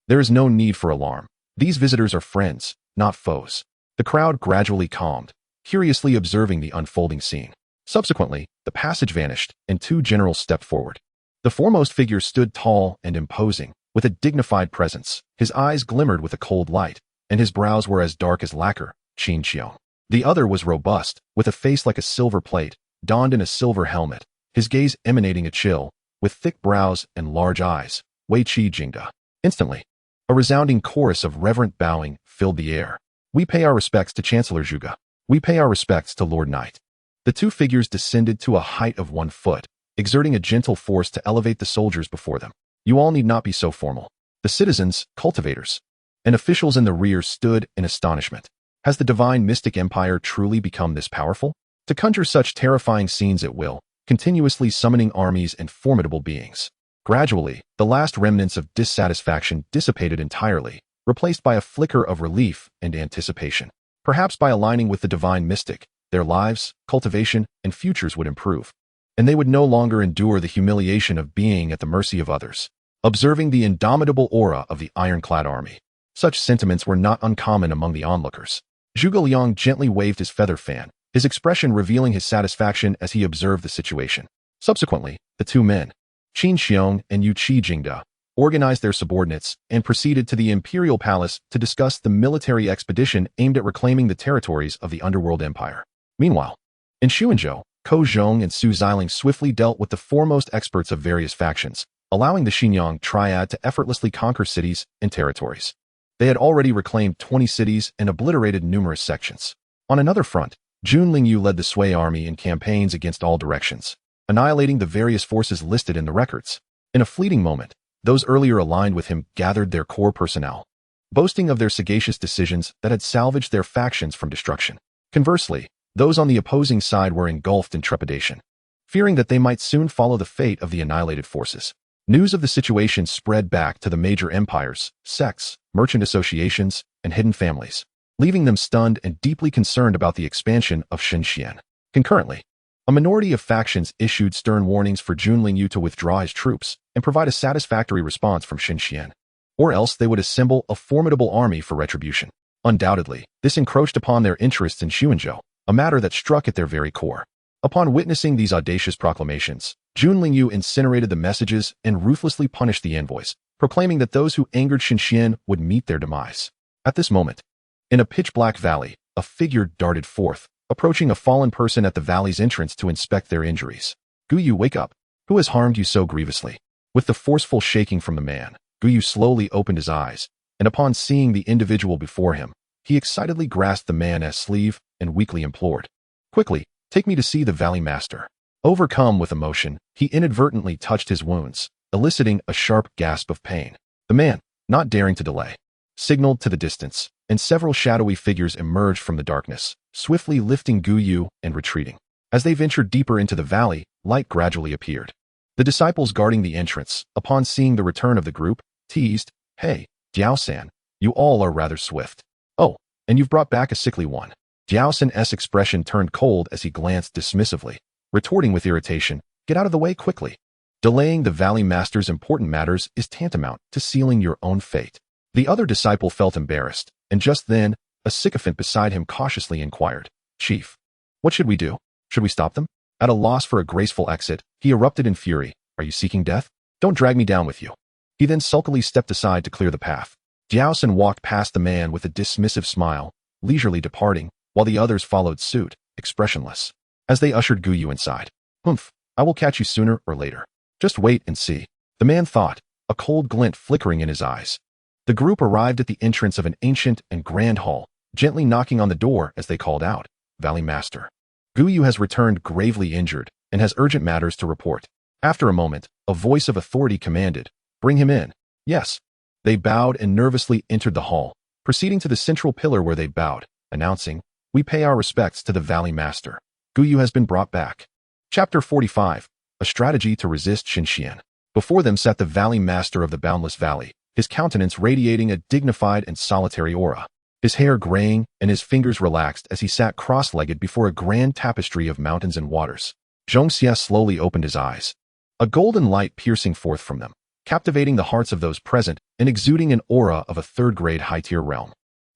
There is no need for alarm. These visitors are friends, not foes. The crowd gradually calmed, curiously observing the unfolding scene. Subsequently, the passage vanished, and 2 generals stepped forward. The foremost figure stood tall and imposing, with a dignified presence. His eyes glimmered with a cold light, and his brows were as dark as lacquer, Qin Xiong. The other was robust, with a face like a silver plate, donned in a silver helmet, his gaze emanating a chill, with thick brows and large eyes, Wei Qi Jingda. Instantly, a resounding chorus of reverent bowing filled the air. "We pay our respects to Chancellor Zhuge. We pay our respects to Lord Knight." The 2 figures descended to a height of 1 foot, exerting a gentle force to elevate the soldiers before them. "You all need not be so formal." The citizens, cultivators, and officials in the rear stood in astonishment. Has the divine mystic empire truly become this powerful? To conjure such terrifying scenes at will, continuously summoning armies and formidable beings. Gradually, the last remnants of dissatisfaction dissipated entirely, replaced by a flicker of relief and anticipation. Perhaps by aligning with the divine mystic, their lives, cultivation, and futures would improve, and they would no longer endure the humiliation of being at the mercy of others. Observing the indomitable aura of the ironclad army, such sentiments were not uncommon among the onlookers. Zhuge Liang gently waved his feather fan, his expression revealing his satisfaction as he observed the situation. Subsequently, the two men, Qin Xiong and Yu Qi Jingda, organized their subordinates and proceeded to the imperial palace to discuss the military expedition aimed at reclaiming the territories of the underworld empire. Meanwhile, in Xuanzhou, Ko Zhong and Su Xiling swiftly dealt with the foremost experts of various factions, allowing the Xinjiang triad to effortlessly conquer cities and territories. They had already reclaimed 20 cities and obliterated numerous sections. On another front, Jun Lingyu led the Sui army in campaigns against all directions, annihilating the various forces listed in the records. In a fleeting moment, those earlier aligned with him gathered their core personnel, boasting of their sagacious decisions that had salvaged their factions from destruction. Conversely, those on the opposing side were engulfed in trepidation, fearing that they might soon follow the fate of the annihilated forces. News of the situation spread back to the major empires, sects, merchant associations, and hidden families, leaving them stunned and deeply concerned about the expansion of Xianxian. Concurrently, a minority of factions issued stern warnings for Jun Lingyu to withdraw his troops and provide a satisfactory response from Xianxian, or else they would assemble a formidable army for retribution. Undoubtedly, this encroached upon their interests in Xuanzhou, a matter that struck at their very core. Upon witnessing these audacious proclamations, Jun Lingyu incinerated the messages and ruthlessly punished the envoys, proclaiming that those who angered Xianxian would meet their demise. At this moment, in a pitch-black valley, a figure darted forth, approaching a fallen person at the valley's entrance to inspect their injuries. Guyu, wake up. Who has harmed you so grievously? With the forceful shaking from the man, Guyu slowly opened his eyes, and upon seeing the individual before him, he excitedly grasped the man's sleeve and weakly implored, "Quickly, take me to see the Valley Master." Overcome with emotion, he inadvertently touched his wounds, eliciting a sharp gasp of pain. The man, not daring to delay, signaled to the distance, and several shadowy figures emerged from the darkness, swiftly lifting Guyu and retreating. As they ventured deeper into the valley, light gradually appeared. The disciples guarding the entrance, upon seeing the return of the group, teased, "Hey, Jiao-san, you all are rather swift. Oh, and you've brought back a sickly one." Jiao-san's expression turned cold as he glanced dismissively, retorting with irritation, "Get out of the way quickly. Delaying the Valley Master's important matters is tantamount to sealing your own fate." The other disciple felt embarrassed, and just then, a sycophant beside him cautiously inquired, "Chief, what should we do? Should we stop them?" At a loss for a graceful exit, he erupted in fury, "Are you seeking death? Don't drag me down with you." He then sulkily stepped aside to clear the path. Jiao-san walked past the man with a dismissive smile, leisurely departing, while the others followed suit, expressionless. As they ushered Guyu inside, "Humph, I will catch you sooner or later. Just wait and see," the man thought, a cold glint flickering in his eyes. The group arrived at the entrance of an ancient and grand hall, gently knocking on the door as they called out, "Valley Master. Guyu has returned gravely injured and has urgent matters to report." After a moment, a voice of authority commanded, "Bring him in." "Yes." They bowed and nervously entered the hall, proceeding to the central pillar where they bowed, announcing, "We pay our respects to the Valley Master. Guyu has been brought back." Chapter 45, A Strategy to Resist Xianxian. Before them sat the Valley Master of the Boundless Valley, his countenance radiating a dignified and solitary aura. His hair graying and his fingers relaxed as he sat cross-legged before a grand tapestry of mountains and waters. Xianxia slowly opened his eyes, a golden light piercing forth from them, captivating the hearts of those present and exuding an aura of a third-grade high-tier realm.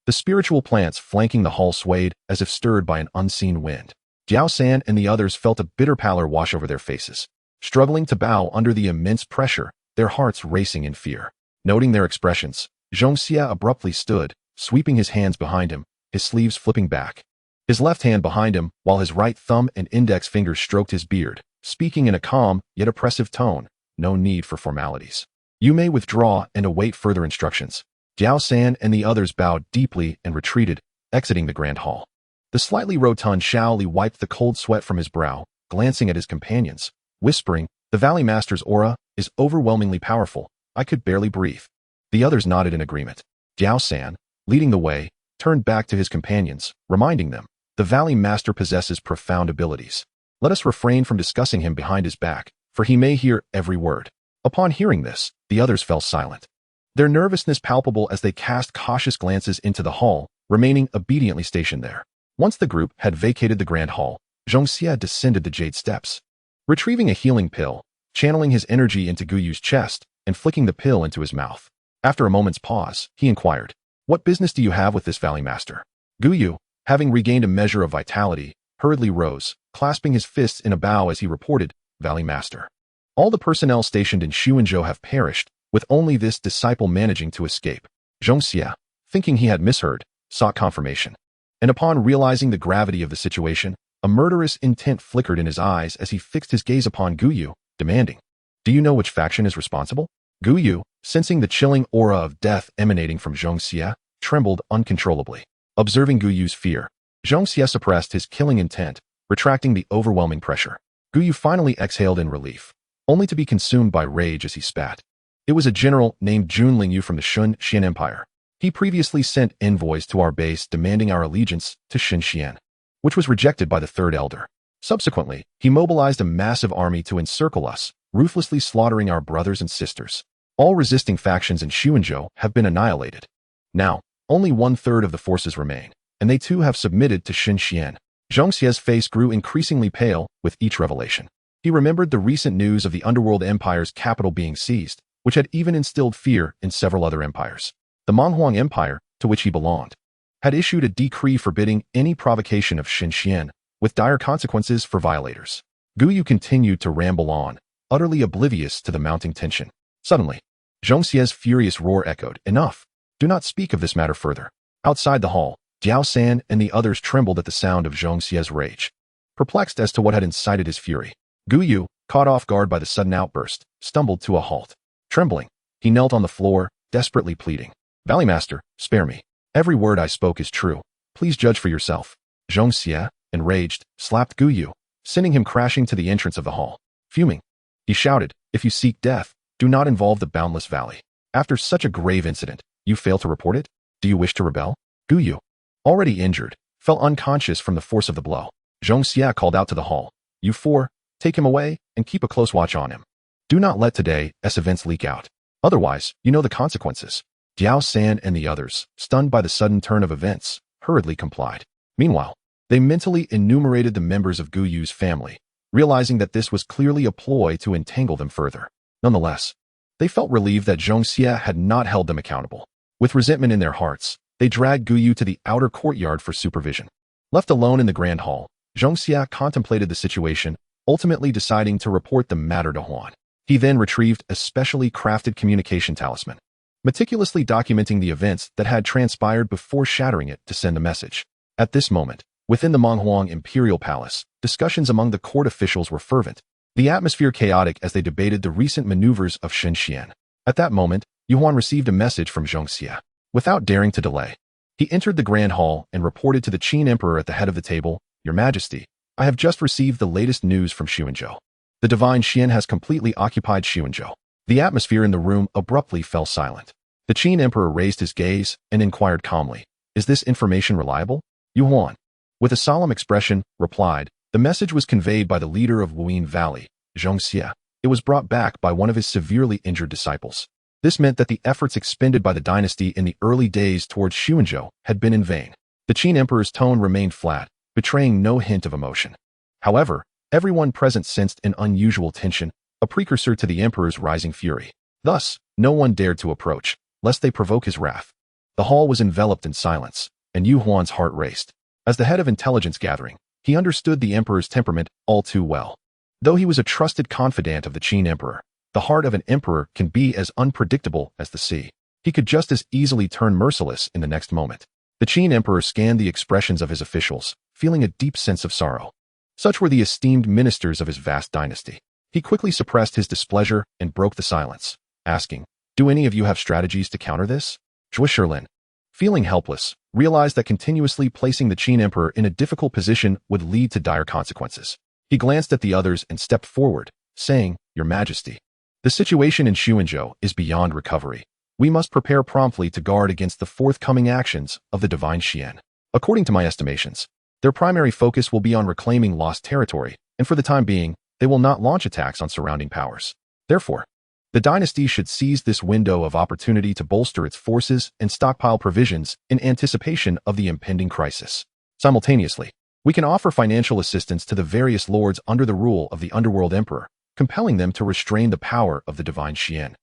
The spiritual plants flanking the hall swayed as if stirred by an unseen wind. Jiao-san and the others felt a bitter pallor wash over their faces, struggling to bow under the immense pressure, their hearts racing in fear. Noting their expressions, Xianxia abruptly stood, sweeping his hands behind him, his sleeves flipping back. His left hand behind him, while his right thumb and index fingers stroked his beard, speaking in a calm yet oppressive tone, "No need for formalities. You may withdraw and await further instructions." Jiao-san and the others bowed deeply and retreated, exiting the grand hall. The slightly rotund Shaoli wiped the cold sweat from his brow, glancing at his companions, whispering, "The Valley Master's aura is overwhelmingly powerful. I could barely breathe." The others nodded in agreement. Jiao-san, leading the way, turned back to his companions, reminding them, "The Valley Master possesses profound abilities. Let us refrain from discussing him behind his back, for he may hear every word." Upon hearing this, the others fell silent, their nervousness palpable as they cast cautious glances into the hall, remaining obediently stationed there. Once the group had vacated the grand hall, Xianxia descended the jade steps, retrieving a healing pill, channeling his energy into Guyu's chest, and flicking the pill into his mouth. After a moment's pause, he inquired, "What business do you have with this Valley Master?" Guyu, having regained a measure of vitality, hurriedly rose, clasping his fists in a bow as he reported, "Valley Master. All the personnel stationed in Xianxiaaudiobooks have perished, with only this disciple managing to escape." Xianxia, thinking he had misheard, sought confirmation. And upon realizing the gravity of the situation, a murderous intent flickered in his eyes as he fixed his gaze upon Guyu, demanding, "Do you know which faction is responsible?" Guyu, sensing the chilling aura of death emanating from Xianxia, trembled uncontrollably. Observing Guyu's fear, Xianxia suppressed his killing intent, retracting the overwhelming pressure. Guyu finally exhaled in relief, only to be consumed by rage as he spat. It was a general named Jun Lingyu from the Xian Empire. He previously sent envoys to our base demanding our allegiance to Xianxian, which was rejected by the Third Elder. Subsequently, he mobilized a massive army to encircle us, ruthlessly slaughtering our brothers and sisters. All resisting factions in Xianxiaaudiobooks have been annihilated. Now, only 1/3 of the forces remain, and they too have submitted to Xianxian. Xianxia's face grew increasingly pale with each revelation. He remembered the recent news of the Underworld Empire's capital being seized, which had even instilled fear in several other empires. The Monghuang Empire, to which he belonged, had issued a decree forbidding any provocation of Xianxian, with dire consequences for violators. Guyu continued to ramble on, utterly oblivious to the mounting tension. Suddenly, Xianxia's furious roar echoed, "Enough! Do not speak of this matter further." Outside the hall, Jiao San and the others trembled at the sound of Xianxia's rage, perplexed as to what had incited his fury. Guyu, caught off guard by the sudden outburst, stumbled to a halt. Trembling, he knelt on the floor, desperately pleading, "Valley Master, spare me. Every word I spoke is true. Please judge for yourself." Xianxia, enraged, slapped Guyu, sending him crashing to the entrance of the hall. Fuming, he shouted, "If you seek death, do not involve the boundless valley. After such a grave incident, you fail to report it? Do you wish to rebel?" Guyu, already injured, fell unconscious from the force of the blow. Xianxia called out to the hall, "You four, take him away and keep a close watch on him. Do not let today's events leak out. Otherwise, you know the consequences." Jiao San and the others, stunned by the sudden turn of events, hurriedly complied. Meanwhile, they mentally enumerated the members of Guyu's family, realizing that this was clearly a ploy to entangle them further. Nonetheless, they felt relieved that Xianxia had not held them accountable. With resentment in their hearts, they dragged Guyu to the outer courtyard for supervision. Left alone in the grand hall, Xianxia contemplated the situation, ultimately deciding to report the matter to Huan. He then retrieved a specially crafted communication talisman, meticulously documenting the events that had transpired before shattering it to send the message. At this moment, within the Monghuang Imperial Palace, discussions among the court officials were fervent, the atmosphere chaotic as they debated the recent maneuvers of Xianxian. At that moment, Yuan received a message from Xianxia. Without daring to delay, he entered the grand hall and reported to the Qin Emperor at the head of the table, "Your Majesty, I have just received the latest news from Xianxiaaudiobooks. The divine Xian has completely occupied Xianxiaaudiobooks." The atmosphere in the room abruptly fell silent. The Qin Emperor raised his gaze and inquired calmly, "Is this information reliable?" Yuan, with a solemn expression, replied, "The message was conveyed by the leader of Wuyin Valley, Xianxia. It was brought back by one of his severely injured disciples. This meant that the efforts expended by the dynasty in the early days towards Xianxiaaudiobooks had been in vain." The Qin Emperor's tone remained flat, betraying no hint of emotion. However, everyone present sensed an unusual tension, a precursor to the emperor's rising fury. Thus, no one dared to approach, lest they provoke his wrath. The hall was enveloped in silence, and Yu Huan's heart raced. As the head of intelligence gathering, he understood the emperor's temperament all too well. Though he was a trusted confidant of the Qin Emperor, the heart of an emperor can be as unpredictable as the sea. He could just as easily turn merciless in the next moment. The Qin Emperor scanned the expressions of his officials, feeling a deep sense of sorrow. Such were the esteemed ministers of his vast dynasty. He quickly suppressed his displeasure and broke the silence, asking, "Do any of you have strategies to counter this?" Zhuo Shilin, feeling helpless, realized that continuously placing the Qin Emperor in a difficult position would lead to dire consequences. He glanced at the others and stepped forward, saying, "Your Majesty, the situation in Xianxiaaudiobooks is beyond recovery. We must prepare promptly to guard against the forthcoming actions of the divine Xian. According to my estimations, their primary focus will be on reclaiming lost territory, and for the time being, they will not launch attacks on surrounding powers. Therefore, the dynasty should seize this window of opportunity to bolster its forces and stockpile provisions in anticipation of the impending crisis. Simultaneously, we can offer financial assistance to the various lords under the rule of the Underworld Emperor, compelling them to restrain the power of the divine Xian,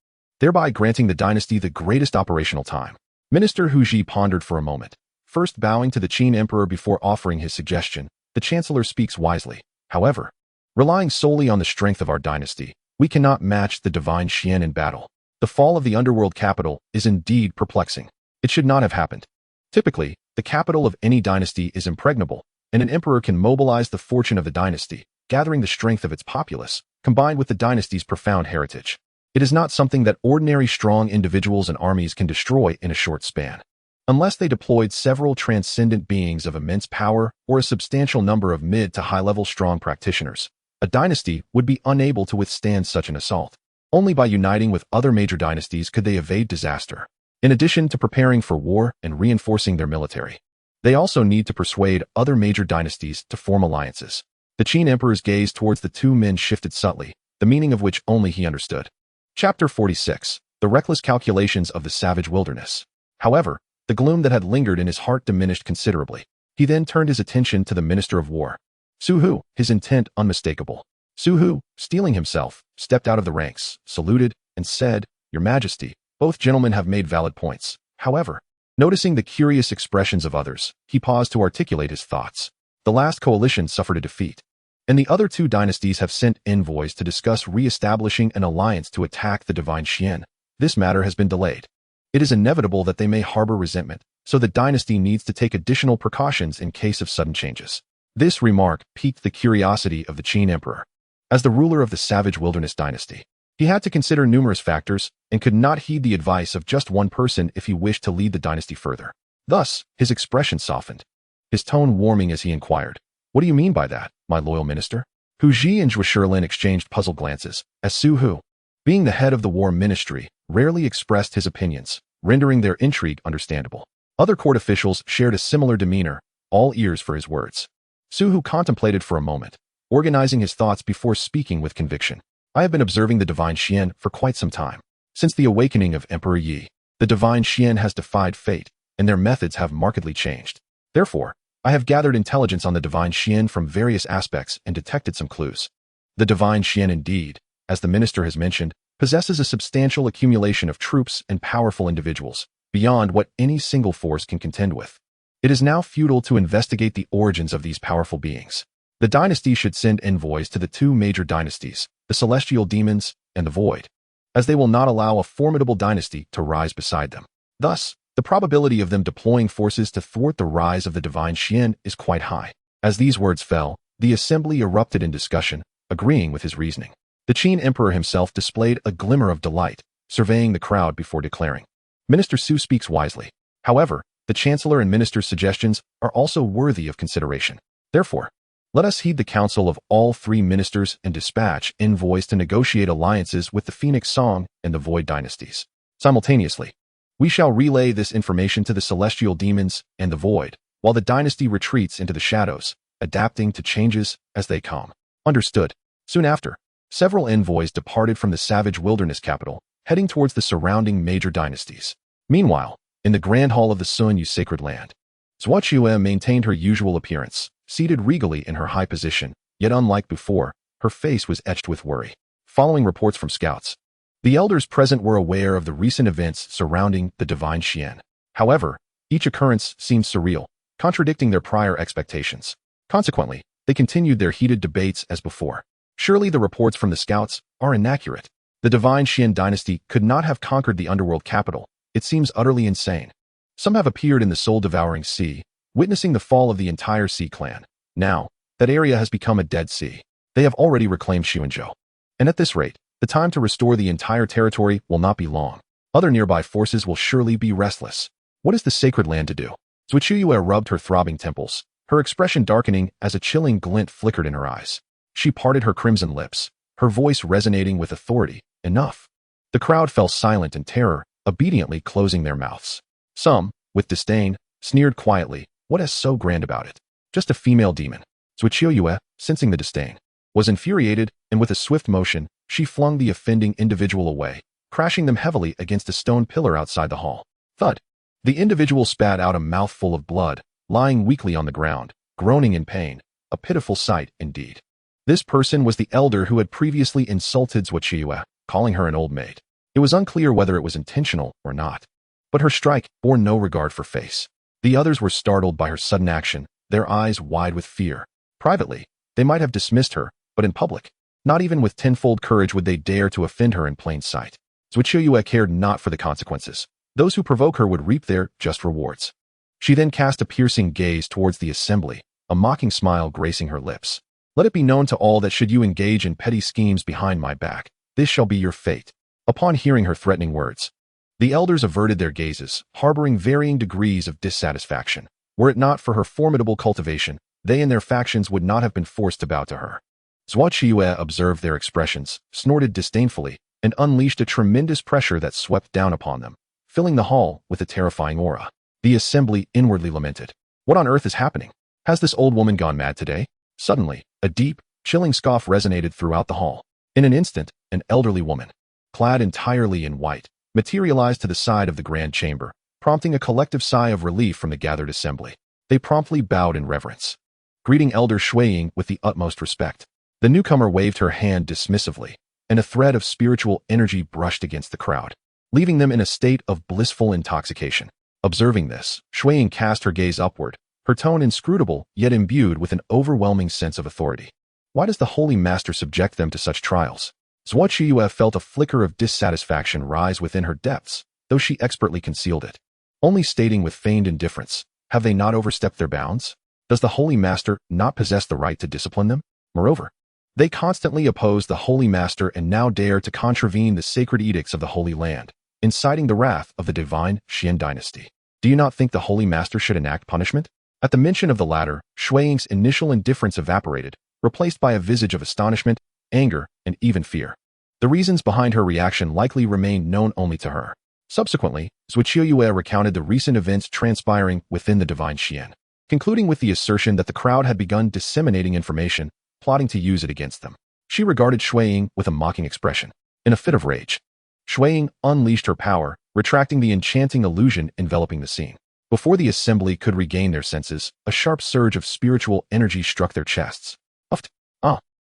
thereby granting the dynasty the greatest operational time." Minister Hu Ji pondered for a moment, first bowing to the Qin Emperor before offering his suggestion. The the Chancellor speaks wisely. However, relying solely on the strength of our dynasty, we cannot match the divine Xian in battle. The fall of the underworld capital is indeed perplexing. It should not have happened. Typically, the capital of any dynasty is impregnable, and an emperor can mobilize the fortune of the dynasty, gathering the strength of its populace, combined with the dynasty's profound heritage. It is not something that ordinary strong individuals and armies can destroy in a short span. Unless they deployed several transcendent beings of immense power or a substantial number of mid to high-level strong practitioners, a dynasty would be unable to withstand such an assault. Only by uniting with other major dynasties could they evade disaster. In addition to preparing for war and reinforcing their military, they also need to persuade other major dynasties to form alliances. The Qin Emperor's gaze towards the two men shifted subtly, the meaning of which only he understood. Chapter 46. The Reckless Calculations of the Savage Wilderness. However, the gloom that had lingered in his heart diminished considerably. He then turned his attention to the Minister of War. Su Hu, his intent unmistakable. Su Hu, steeling himself, stepped out of the ranks, saluted, and said, "Your Majesty, both gentlemen have made valid points." However, noticing the curious expressions of others, he paused to articulate his thoughts. The last coalition suffered a defeat, and the other two dynasties have sent envoys to discuss re-establishing an alliance to attack the divine Xian. This matter has been delayed. It is inevitable that they may harbor resentment, so the dynasty needs to take additional precautions in case of sudden changes. This remark piqued the curiosity of the Qin Emperor. As the ruler of the Savage Wilderness dynasty, he had to consider numerous factors and could not heed the advice of just one person if he wished to lead the dynasty further. Thus, his expression softened, his tone warming as he inquired, "What do you mean by that, my loyal minister?" Hu Ji and Zhuo Shilin exchanged puzzled glances, as Su Hu, being the head of the war ministry, rarely expressed his opinions, rendering their intrigue understandable. Other court officials shared a similar demeanor, all ears for his words. Su Hu contemplated for a moment, organizing his thoughts before speaking with conviction. "I have been observing the divine Xian for quite some time. Since the awakening of Emperor Yi, the divine Xian has defied fate, and their methods have markedly changed. Therefore, I have gathered intelligence on the divine Xian from various aspects and detected some clues. The divine Xian indeed, as the minister has mentioned, possesses a substantial accumulation of troops and powerful individuals, beyond what any single force can contend with. It is now futile to investigate the origins of these powerful beings. The dynasty should send envoys to the two major dynasties, the celestial demons and the void, as they will not allow a formidable dynasty to rise beside them. Thus, the probability of them deploying forces to thwart the rise of the divine Xian is quite high." As these words fell, the assembly erupted in discussion, agreeing with his reasoning. The Qin Emperor himself displayed a glimmer of delight, surveying the crowd before declaring, "Minister Su speaks wisely. However, the Chancellor and Minister's suggestions are also worthy of consideration. Therefore, let us heed the counsel of all three ministers and dispatch envoys to negotiate alliances with the Phoenix Song and the Void dynasties. Simultaneously, we shall relay this information to the celestial demons and the Void, while the dynasty retreats into the shadows, adapting to changes as they come." Understood. Soon after, several envoys departed from the Savage Wilderness capital, heading towards the surrounding major dynasties. Meanwhile, in the Grand Hall of the Sun Yu Sacred Land, Zhuo Qilin maintained her usual appearance, seated regally in her high position, yet unlike before, her face was etched with worry. Following reports from scouts, the elders present were aware of the recent events surrounding the divine Xian. However, each occurrence seemed surreal, contradicting their prior expectations. Consequently, they continued their heated debates as before. Surely the reports from the scouts are inaccurate. The divine Xian dynasty could not have conquered the underworld capital. It seems utterly insane. Some have appeared in the soul-devouring sea, witnessing the fall of the entire Sea clan. Now, that area has become a dead sea. They have already reclaimed Xuanzhou. And at this rate, the time to restore the entire territory will not be long. Other nearby forces will surely be restless. What is the sacred land to do? Zhuo rubbed her throbbing temples, her expression darkening as a chilling glint flickered in her eyes. She parted her crimson lips, her voice resonating with authority. "Enough." The crowd fell silent in terror, obediently closing their mouths. Some, with disdain, sneered quietly, "What is so grand about it? Just a female demon." Zhuo, sensing the disdain, was infuriated, and with a swift motion, she flung the offending individual away, crashing them heavily against a stone pillar outside the hall. Thud! The individual spat out a mouthful of blood, lying weakly on the ground, groaning in pain, a pitiful sight indeed. This person was the elder who had previously insulted Zhuo, calling her an old maid. It was unclear whether it was intentional or not, but her strike bore no regard for face. The others were startled by her sudden action, their eyes wide with fear. Privately, they might have dismissed her, but in public, not even with tenfold courage would they dare to offend her in plain sight. Xianxiaaudiobooks cared not for the consequences. Those who provoke her would reap their just rewards. She then cast a piercing gaze towards the assembly, a mocking smile gracing her lips. Let it be known to all that should you engage in petty schemes behind my back, this shall be your fate. Upon hearing her threatening words, the elders averted their gazes, harboring varying degrees of dissatisfaction. Were it not for her formidable cultivation, they and their factions would not have been forced to bow to her. Xianxiaaudiobooks observed their expressions, snorted disdainfully, and unleashed a tremendous pressure that swept down upon them, filling the hall with a terrifying aura. The assembly inwardly lamented. What on earth is happening? Has this old woman gone mad today? Suddenly, a deep, chilling scoff resonated throughout the hall. In an instant, an elderly woman, clad entirely in white, materialized to the side of the grand chamber, prompting a collective sigh of relief from the gathered assembly. They promptly bowed in reverence, greeting Elder Shuiying with the utmost respect. The newcomer waved her hand dismissively, and a thread of spiritual energy brushed against the crowd, leaving them in a state of blissful intoxication. Observing this, Shuiying cast her gaze upward, her tone inscrutable yet imbued with an overwhelming sense of authority. Why does the Holy Master subject them to such trials? Xianxiaaudiobooks felt a flicker of dissatisfaction rise within her depths, though she expertly concealed it, only stating with feigned indifference, have they not overstepped their bounds? Does the Holy Master not possess the right to discipline them? Moreover, they constantly oppose the Holy Master and now dare to contravene the sacred edicts of the Holy Land, inciting the wrath of the divine Xian dynasty. Do you not think the Holy Master should enact punishment? At the mention of the latter, Shuiying's initial indifference evaporated, replaced by a visage of astonishment, anger, and even fear. The reasons behind her reaction likely remained known only to her. Subsequently, Xianxiaaudiobooks recounted the recent events transpiring within the divine Xian, concluding with the assertion that the crowd had begun disseminating information, plotting to use it against them. She regarded Shuiying with a mocking expression. In a fit of rage, Shuiying unleashed her power, retracting the enchanting illusion enveloping the scene. Before the assembly could regain their senses, a sharp surge of spiritual energy struck their chests.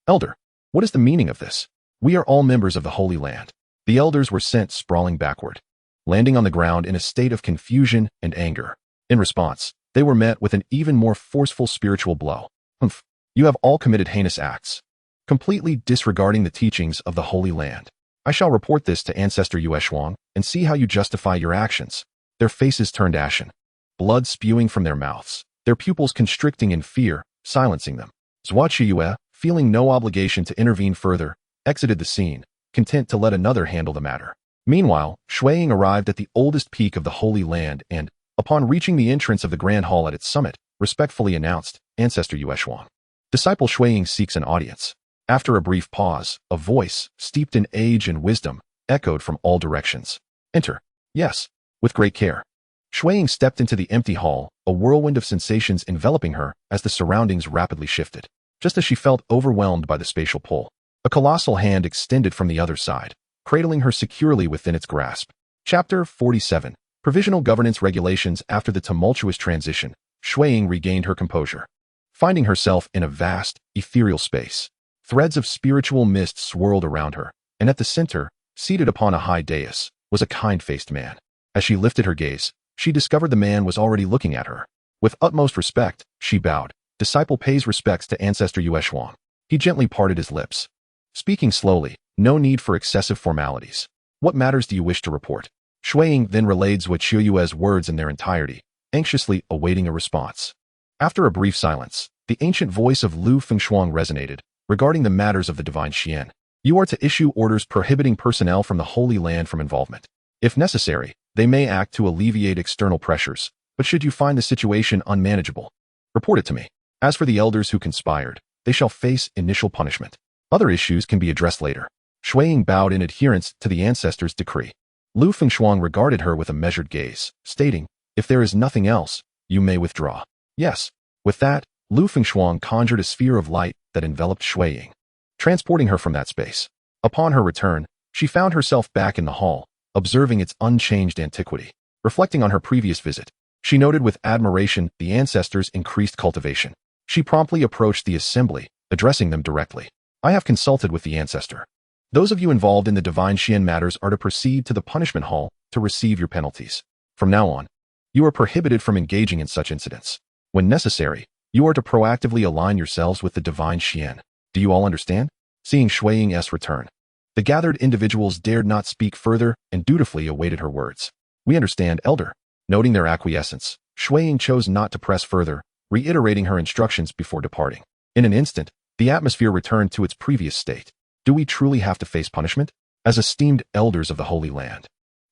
Elder, what is the meaning of this? We are all members of the Holy Land. The elders were sent sprawling backward, landing on the ground in a state of confusion and anger. In response, they were met with an even more forceful spiritual blow. You have all committed heinous acts, completely disregarding the teachings of the Holy Land. I shall report this to Ancestor Yueshuang and see how you justify your actions. Their faces turned ashen, blood spewing from their mouths, their pupils constricting in fear, silencing them. Xianxiaaudiobooks, feeling no obligation to intervene further, exited the scene, content to let another handle the matter. Meanwhile, Shuiying arrived at the oldest peak of the Holy Land and, upon reaching the entrance of the Grand Hall at its summit, respectfully announced, Ancestor Yueshuang. Disciple Shuiying seeks an audience. After a brief pause, a voice, steeped in age and wisdom, echoed from all directions. Enter. Yes. With great care. Shuiying stepped into the empty hall, a whirlwind of sensations enveloping her as the surroundings rapidly shifted. Just as she felt overwhelmed by the spatial pull, a colossal hand extended from the other side, cradling her securely within its grasp. Chapter 47. Provisional Governance Regulations. After the tumultuous transition, Shuiying regained her composure. Finding herself in a vast, ethereal space, threads of spiritual mist swirled around her, and at the center, seated upon a high dais, was a kind-faced man. As she lifted her gaze, she discovered the man was already looking at her. With utmost respect, she bowed. Disciple pays respects to Ancestor Yueshuang. He gently parted his lips, speaking slowly, no need for excessive formalities. What matters do you wish to report? Shuiying then relayed Xianxiaaudiobooks' words in their entirety, anxiously awaiting a response. After a brief silence, the ancient voice of Lu Fengshuang resonated, regarding the matters of the divine Xian. You are to issue orders prohibiting personnel from the Holy Land from involvement. If necessary, they may act to alleviate external pressures, but should you find the situation unmanageable, report it to me. As for the elders who conspired, they shall face initial punishment. Other issues can be addressed later. Shuiying bowed in adherence to the ancestors' decree. Lu Fengshuang regarded her with a measured gaze, stating, if there is nothing else, you may withdraw. Yes. With that, Lu Fengshuang conjured a sphere of light that enveloped Shuiying, transporting her from that space. Upon her return, she found herself back in the hall, observing its unchanged antiquity. Reflecting on her previous visit, she noted with admiration the ancestors' increased cultivation. She promptly approached the assembly, addressing them directly. I have consulted with the ancestor. Those of you involved in the divine Xian matters are to proceed to the punishment hall to receive your penalties. From now on, you are prohibited from engaging in such incidents. When necessary, You are to proactively align yourselves with the divine Xian. Do you all understand? Seeing Shui Ying's return, the gathered individuals dared not speak further and dutifully awaited her words. We understand, Elder. Noting their acquiescence, Shui Ying chose not to press further, reiterating her instructions before departing. In an instant, the atmosphere returned to its previous state. Do we truly have to face punishment? As esteemed elders of the Holy Land,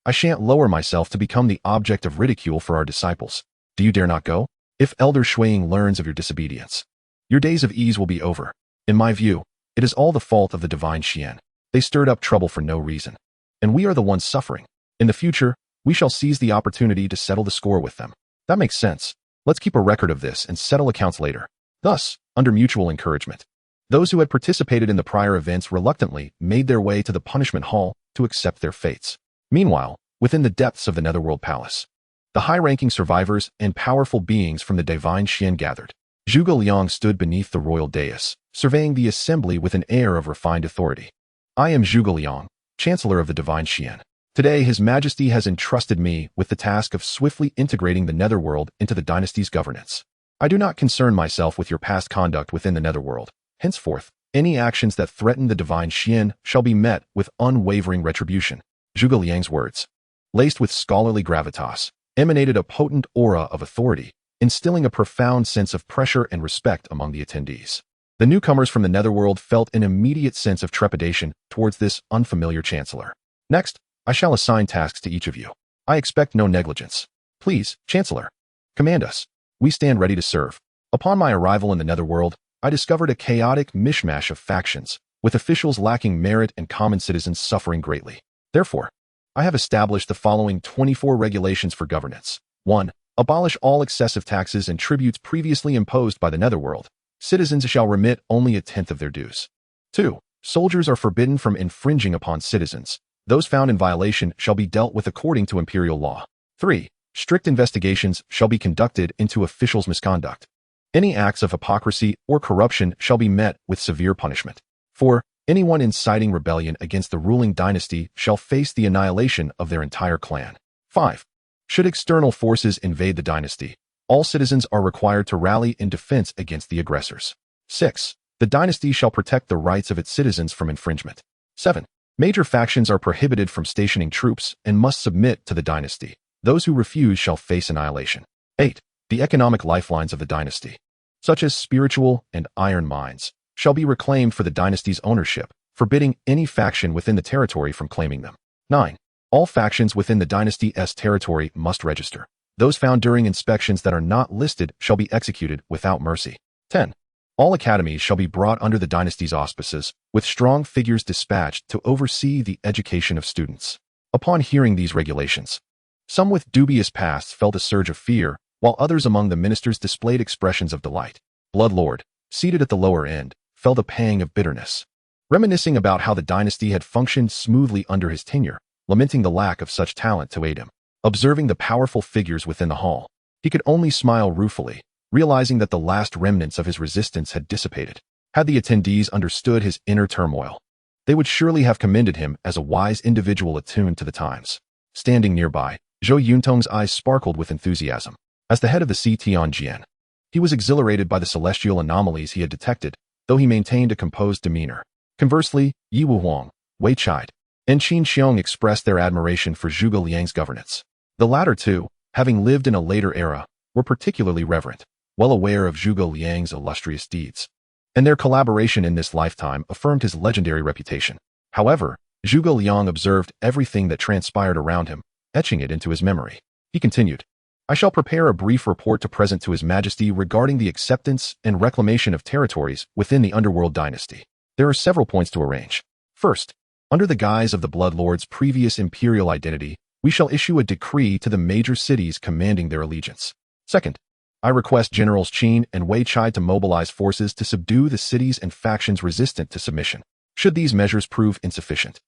I shan't lower myself to become the object of ridicule for our disciples. Do you dare not go? If Elder Shui Ying learns of your disobedience, your days of ease will be over. In my view, it is all the fault of the divine Xian. They stirred up trouble for no reason, and we are the ones suffering. In the future, we shall seize the opportunity to settle the score with them. That makes sense. Let's keep a record of this and settle accounts later. Thus, under mutual encouragement, those who had participated in the prior events reluctantly made their way to the punishment hall to accept their fates. Meanwhile, within the depths of the Netherworld Palace, the high-ranking survivors and powerful beings from the divine Xian gathered. Zhuge Liang stood beneath the royal dais, surveying the assembly with an air of refined authority. I am Zhuge Liang, Chancellor of the divine Xian. Today, His Majesty has entrusted me with the task of swiftly integrating the Netherworld into the dynasty's governance. I do not concern myself with your past conduct within the Netherworld. Henceforth, any actions that threaten the divine Xian shall be met with unwavering retribution. Zhuge Liang's words, laced with scholarly gravitas, emanated a potent aura of authority, instilling a profound sense of pressure and respect among the attendees. The newcomers from the Netherworld felt an immediate sense of trepidation towards this unfamiliar chancellor. Next, I shall assign tasks to each of you. I expect no negligence. Please, Chancellor, command us. We stand ready to serve. Upon my arrival in the Netherworld, I discovered a chaotic mishmash of factions, with officials lacking merit and common citizens suffering greatly. Therefore, I have established the following 24 regulations for governance. 1. Abolish all excessive taxes and tributes previously imposed by the Netherworld. Citizens shall remit only a tenth of their dues. 2. Soldiers are forbidden from infringing upon citizens. Those found in violation shall be dealt with according to imperial law. 3. Strict investigations shall be conducted into officials' misconduct. Any acts of hypocrisy or corruption shall be met with severe punishment. 4. Anyone inciting rebellion against the ruling dynasty shall face the annihilation of their entire clan. 5. Should external forces invade the dynasty, all citizens are required to rally in defense against the aggressors. 6. The dynasty shall protect the rights of its citizens from infringement. 7. Major factions are prohibited from stationing troops and must submit to the dynasty. Those who refuse shall face annihilation. 8. The economic lifelines of the dynasty, such as spiritual and iron mines, shall be reclaimed for the dynasty's ownership, forbidding any faction within the territory from claiming them. 9. All factions within the dynasty's territory must register. Those found during inspections that are not listed shall be executed without mercy. 10. All academies shall be brought under the dynasty's auspices, with strong figures dispatched to oversee the education of students. Upon hearing these regulations, some with dubious pasts felt a surge of fear, while others among the ministers displayed expressions of delight. Bloodlord, seated at the lower end, felt a pang of bitterness, reminiscing about how the dynasty had functioned smoothly under his tenure, lamenting the lack of such talent to aid him. Observing the powerful figures within the hall, he could only smile ruefully, realizing that the last remnants of his resistance had dissipated. Had the attendees understood his inner turmoil, they would surely have commended him as a wise individual attuned to the times. Standing nearby, Zhou Yuntong's eyes sparkled with enthusiasm. As the head of the Tianjian, he was exhilarated by the celestial anomalies he had detected, though he maintained a composed demeanor. Conversely, Yi Wuhuang, Wei Chide, and Qin Xiong expressed their admiration for Zhuge Liang's governance. The latter two, having lived in a later era, were particularly reverent, well aware of Zhuge Liang's illustrious deeds, and their collaboration in this lifetime affirmed his legendary reputation. However, Zhuge Liang observed everything that transpired around him, etching it into his memory. He continued, I shall prepare a brief report to present to His Majesty regarding the acceptance and reclamation of territories within the Underworld Dynasty. There are several points to arrange. First, under the guise of the Bloodlord's previous imperial identity, we shall issue a decree to the major cities commanding their allegiance. Second, I request Generals Qin and Wei Chai to mobilize forces to subdue the cities and factions resistant to submission. Should these measures prove insufficient,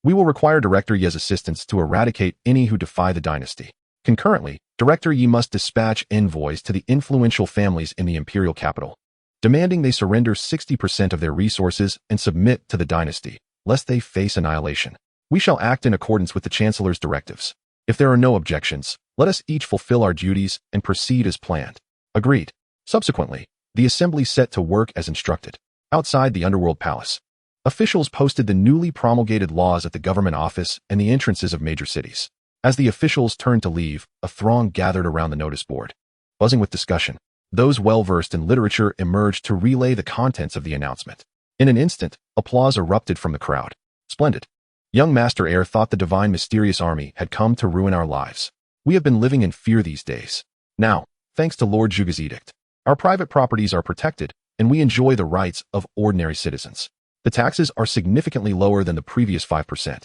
we will require Director Ye's assistance to eradicate any who defy the dynasty. Concurrently, Director Yi must dispatch envoys to the influential families in the imperial capital, demanding they surrender 60% of their resources and submit to the dynasty, lest they face annihilation. We shall act in accordance with the Chancellor's directives. If there are no objections, let us each fulfill our duties and proceed as planned. Agreed. Subsequently, The assembly set to work as instructed. Outside the underworld palace, officials posted the newly promulgated laws at the government office and the entrances of major cities. As the officials turned to leave, a throng gathered around the notice board. Buzzing with discussion, those well-versed in literature emerged to relay the contents of the announcement. In an instant, applause erupted from the crowd. Splendid. Young Master Heir thought the divine mysterious army had come to ruin our lives. We have been living in fear these days. Now, thanks to Lord Zhuge's edict, our private properties are protected, and we enjoy the rights of ordinary citizens. The taxes are significantly lower than the previous 5%,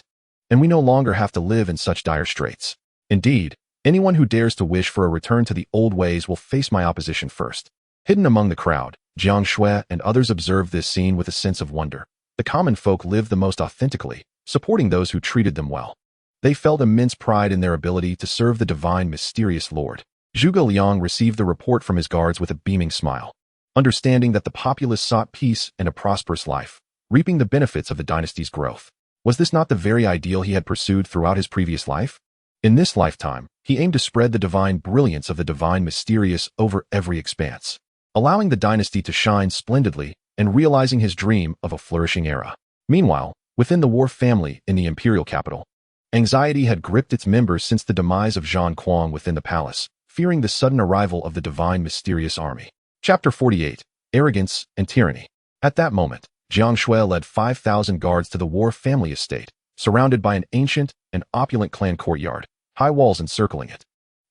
and we no longer have to live in such dire straits. Indeed, anyone who dares to wish for a return to the old ways will face my opposition first. Hidden among the crowd, Xianxia and others observed this scene with a sense of wonder. The common folk lived the most authentically, supporting those who treated them well. They felt immense pride in their ability to serve the divine mysterious lord. Zhuge Liang received the report from his guards with a beaming smile. Understanding that the populace sought peace and a prosperous life, reaping the benefits of the dynasty's growth. Was this not the very ideal he had pursued throughout his previous life? In this lifetime, he aimed to spread the divine brilliance of the divine mysterious over every expanse, allowing the dynasty to shine splendidly and realizing his dream of a flourishing era. Meanwhile, within the War family in the imperial capital, anxiety had gripped its members since the demise of Zhang Kuang within the palace, fearing the sudden arrival of the divine mysterious army. Chapter 48. Arrogance and Tyranny. At that moment, Jiang Shui led 5,000 guards to the War family estate, surrounded by an ancient and opulent clan courtyard, high walls encircling it.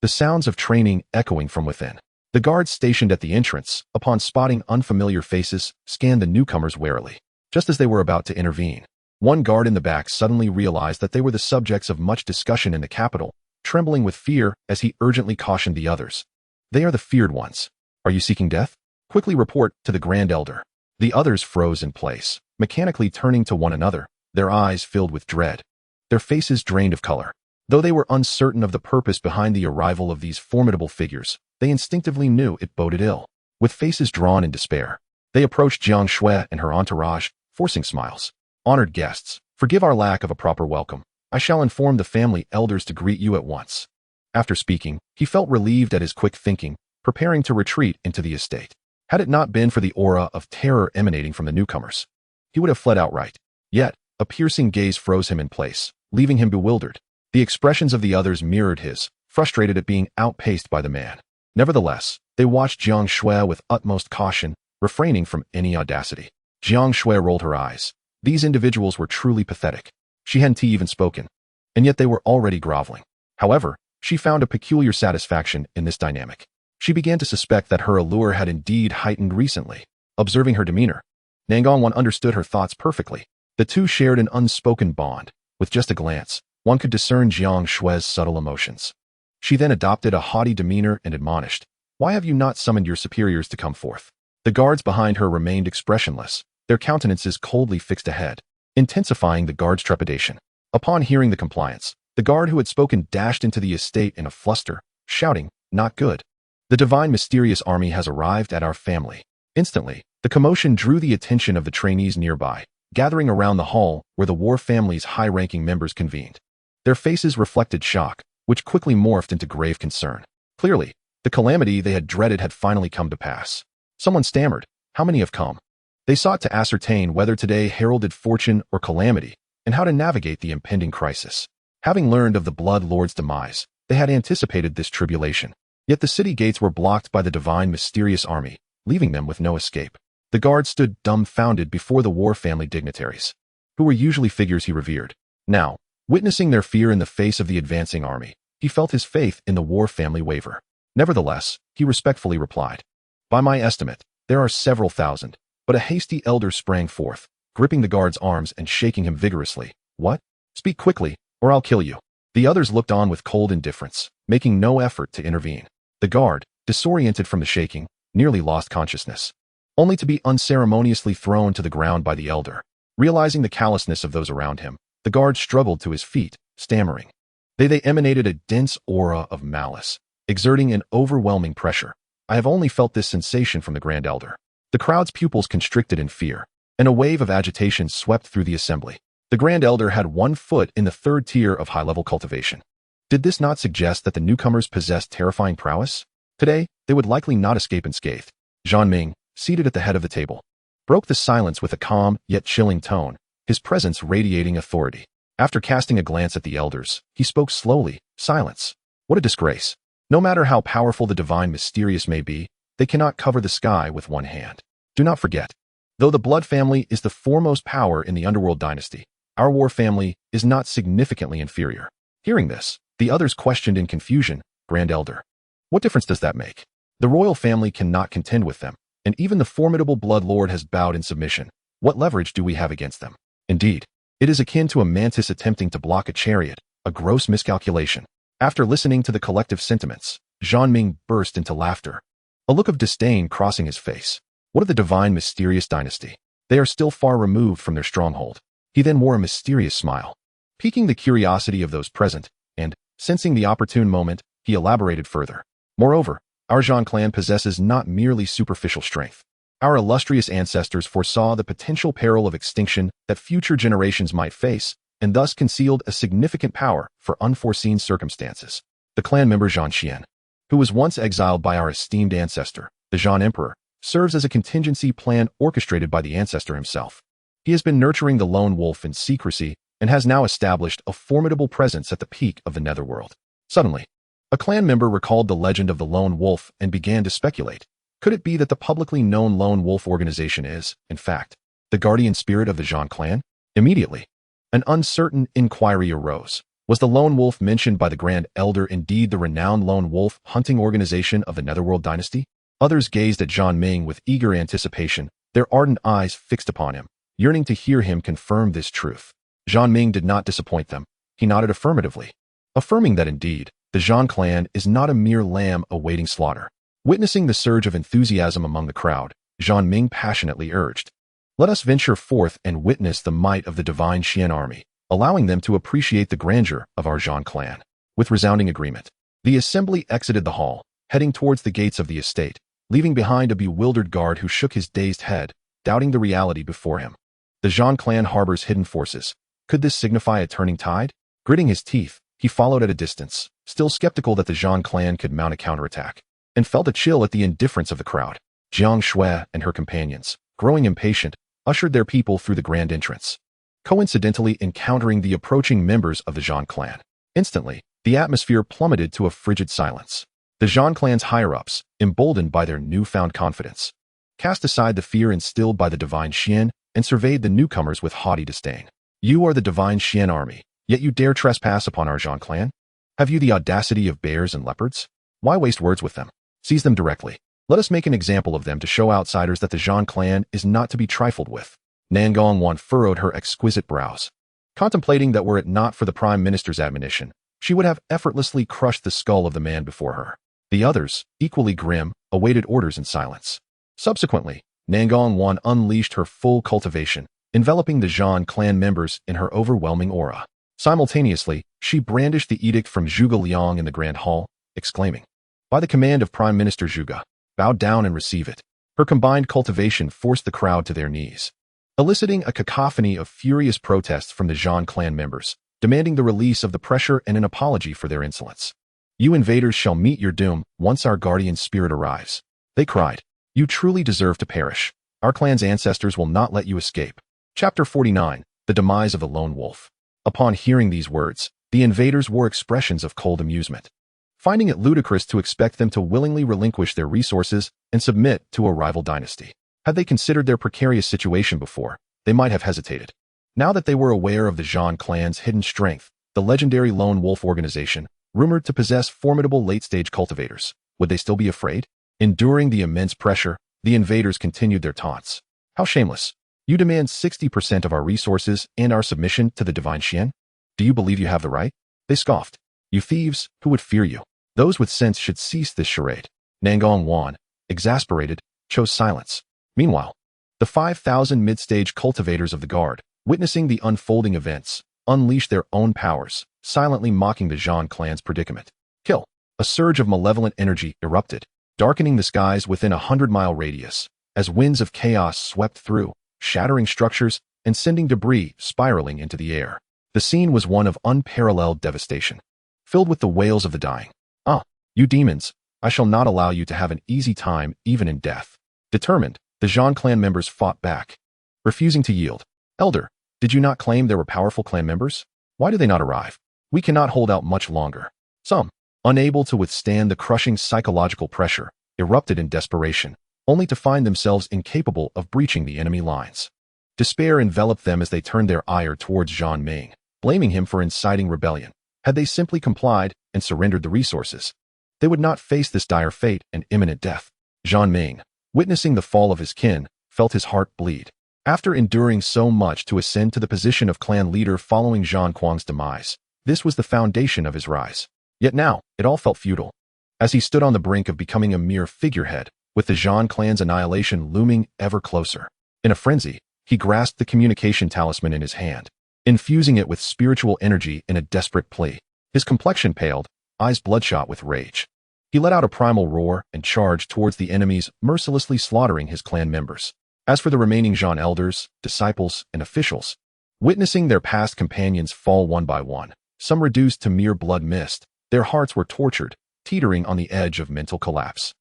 The sounds of training echoing from within. The guards stationed at the entrance, upon spotting unfamiliar faces, scanned the newcomers warily. Just as they were about to intervene, one guard in the back suddenly realized that they were the subjects of much discussion in the capital, trembling with fear as he urgently cautioned the others. They are the feared ones. Are you seeking death? Quickly report to the Grand Elder. The others froze in place, mechanically turning to one another, their eyes filled with dread, their faces drained of color. Though they were uncertain of the purpose behind the arrival of these formidable figures, they instinctively knew it boded ill. With faces drawn in despair, they approached Jiang Shui and her entourage, forcing smiles. Honored guests, forgive our lack of a proper welcome. I shall inform the family elders to greet you at once. After speaking, he felt relieved at his quick thinking, preparing to retreat into the estate. Had it not been for the aura of terror emanating from the newcomers, he would have fled outright. Yet, a piercing gaze froze him in place, leaving him bewildered. The expressions of the others mirrored his, frustrated at being outpaced by the man. Nevertheless, they watched Jiang Shui with utmost caution, refraining from any audacity. Jiang Shui rolled her eyes. These individuals were truly pathetic. She hadn't even spoken, and yet they were already groveling. However, she found a peculiar satisfaction in this dynamic. She began to suspect that her allure had indeed heightened recently. Observing her demeanor, Nangongwan understood her thoughts perfectly. The two shared an unspoken bond. With just a glance, one could discern Jiang Shui's subtle emotions. She then adopted a haughty demeanor and admonished, "Why have you not summoned your superiors to come forth?" The guards behind her remained expressionless, their countenances coldly fixed ahead, intensifying the guard's trepidation. Upon hearing the compliance, the guard who had spoken dashed into the estate in a fluster, shouting, "Not good. The divine mysterious army has arrived at our family." Instantly, the commotion drew the attention of the trainees nearby, gathering around the hall where the War family's high-ranking members convened. Their faces reflected shock, which quickly morphed into grave concern. Clearly, the calamity they had dreaded had finally come to pass. Someone stammered, "How many have come?" They sought to ascertain whether today heralded fortune or calamity, and how to navigate the impending crisis. Having learned of the Blood Lord's demise, they had anticipated this tribulation. Yet the city gates were blocked by the divine mysterious army, leaving them with no escape. The guard stood dumbfounded before the War family dignitaries, who were usually figures he revered. Now, witnessing their fear in the face of the advancing army, he felt his faith in the War family waver. Nevertheless, he respectfully replied, "By my estimate, there are several thousand." But a hasty elder sprang forth, gripping the guard's arms and shaking him vigorously. "What? Speak quickly, or I'll kill you." The others looked on with cold indifference, making no effort to intervene. The guard, disoriented from the shaking, nearly lost consciousness, only to be unceremoniously thrown to the ground by the elder. Realizing the callousness of those around him, the guard struggled to his feet, stammering. They emanated a dense aura of malice, exerting an overwhelming pressure. "I have only felt this sensation from the Grand Elder." The crowd's pupils constricted in fear, and a wave of agitation swept through the assembly. The Grand Elder had 1 foot in the 3rd tier of high-level cultivation. Did this not suggest that the newcomers possessed terrifying prowess? Today, they would likely not escape unscathed. Zhan Ming, seated at the head of the table, broke the silence with a calm yet chilling tone, his presence radiating authority. After casting a glance at the elders, he spoke slowly. Silence. What a disgrace. No matter how powerful the divine mysterious may be, they cannot cover the sky with one hand. Do not forget, though the blood family is the foremost power in the underworld dynasty, our war family is not significantly inferior. Hearing this, the others questioned in confusion. Grand Elder, what difference does that make? The royal family cannot contend with them, and even the formidable blood lord has bowed in submission. What leverage do we have against them? Indeed, it is akin to a mantis attempting to block a chariot, a gross miscalculation. After listening to the collective sentiments, Zhang Ming burst into laughter, a look of disdain crossing his face. What of the divine mysterious dynasty? They are still far removed from their stronghold. He then wore a mysterious smile, piquing the curiosity of those present, and, sensing the opportune moment, he elaborated further. Moreover, our Zhang clan possesses not merely superficial strength. Our illustrious ancestors foresaw the potential peril of extinction that future generations might face, and thus concealed a significant power for unforeseen circumstances. The clan member Xianxian, who was once exiled by our esteemed ancestor, the Xian Emperor, serves as a contingency plan orchestrated by the ancestor himself. He has been nurturing the lone wolf in secrecy and has now established a formidable presence at the peak of the netherworld. Suddenly, a clan member recalled the legend of the lone wolf and began to speculate. Could it be that the publicly known lone wolf organization is, in fact, the guardian spirit of the Zhang clan? Immediately, an uncertain inquiry arose. Was the lone wolf mentioned by the Grand Elder indeed the renowned lone wolf hunting organization of the Netherworld dynasty? Others gazed at Zhang Ming with eager anticipation, their ardent eyes fixed upon him, yearning to hear him confirm this truth. Zhang Ming did not disappoint them. He nodded affirmatively, affirming that indeed, the Zhang clan is not a mere lamb awaiting slaughter. Witnessing the surge of enthusiasm among the crowd, Zhang Ming passionately urged, "Let us venture forth and witness the might of the divine Xian army," allowing them to appreciate the grandeur of our Zhang clan. With resounding agreement, the assembly exited the hall, heading towards the gates of the estate, leaving behind a bewildered guard who shook his dazed head, doubting the reality before him. The Zhang clan harbors hidden forces. Could this signify a turning tide? Gritting his teeth, he followed at a distance, still skeptical that the Zhang clan could mount a counterattack, and felt a chill at the indifference of the crowd. Xianxia and her companions, growing impatient, ushered their people through the grand entrance, coincidentally encountering the approaching members of the Zhang clan. Instantly, the atmosphere plummeted to a frigid silence. The Zhang clan's higher-ups, emboldened by their newfound confidence, cast aside the fear instilled by the divine Xian and surveyed the newcomers with haughty disdain. "You are the divine Xian army, yet you dare trespass upon our Zhang clan? Have you the audacity of bears and leopards? Why waste words with them? Seize them directly. Let us make an example of them to show outsiders that the Zhang clan is not to be trifled with." Nangong Wan furrowed her exquisite brows, contemplating that were it not for the Prime Minister's admonition, she would have effortlessly crushed the skull of the man before her. The others, equally grim, awaited orders in silence. Subsequently, Nangong Wan unleashed her full cultivation, enveloping the Zhang clan members in her overwhelming aura. Simultaneously, she brandished the edict from Zhuge Liang in the Grand Hall, exclaiming, "By the command of Prime Minister Zhuge, bow down and receive it." Her combined cultivation forced the crowd to their knees, eliciting a cacophony of furious protests from the Zhang clan members, demanding the release of the pressure and an apology for their insolence. "You invaders shall meet your doom once our guardian spirit arrives," they cried. "You truly deserve to perish. Our clan's ancestors will not let you escape." Chapter 49, The Demise of the Lone Wolf. Upon hearing these words, the invaders wore expressions of cold amusement, finding it ludicrous to expect them to willingly relinquish their resources and submit to a rival dynasty. Had they considered their precarious situation before, they might have hesitated. Now that they were aware of the Zhang clan's hidden strength, the legendary Lone Wolf organization, rumored to possess formidable late-stage cultivators, would they still be afraid? Enduring the immense pressure, the invaders continued their taunts. "How shameless! You demand 60% of our resources and our submission to the divine Xian? Do you believe you have the right?" They scoffed. "You thieves, who would fear you? Those with sense should cease this charade." Nangong Wan, exasperated, chose silence. Meanwhile, the 5,000 mid-stage cultivators of the guard, witnessing the unfolding events, unleashed their own powers, silently mocking the Zhang clan's predicament. Kill! A surge of malevolent energy erupted, darkening the skies within a 100-mile radius, as winds of chaos swept through, shattering structures and sending debris spiraling into the air. The scene was one of unparalleled devastation, filled with the wails of the dying. "Ah, you demons, I shall not allow you to have an easy time even in death." Determined, The Xian clan members fought back, refusing to yield. Elder, did you not claim there were powerful clan members? Why do they not arrive? We cannot hold out much longer. Some, unable to withstand the crushing psychological pressure, erupted in desperation, only to find themselves incapable of breaching the enemy lines. Despair enveloped them as they turned their ire towards Zhang Ming, blaming him for inciting rebellion. Had they simply complied and surrendered the resources, they would not face this dire fate and imminent death. Zhang Ming, witnessing the fall of his kin, felt his heart bleed. After enduring so much to ascend to the position of clan leader following Zhang Kuang's demise, this was the foundation of his rise. Yet now, it all felt futile. As he stood on the brink of becoming a mere figurehead, with the Zhang clan's annihilation looming ever closer. In a frenzy, he grasped the communication talisman in his hand, infusing it with spiritual energy in a desperate plea. His complexion paled, eyes bloodshot with rage. He let out a primal roar and charged towards the enemies, mercilessly slaughtering his clan members. As for the remaining Zhang elders, disciples, and officials, witnessing their past companions fall one by one, some reduced to mere blood mist, their hearts were tortured, teetering on the edge of mental collapse.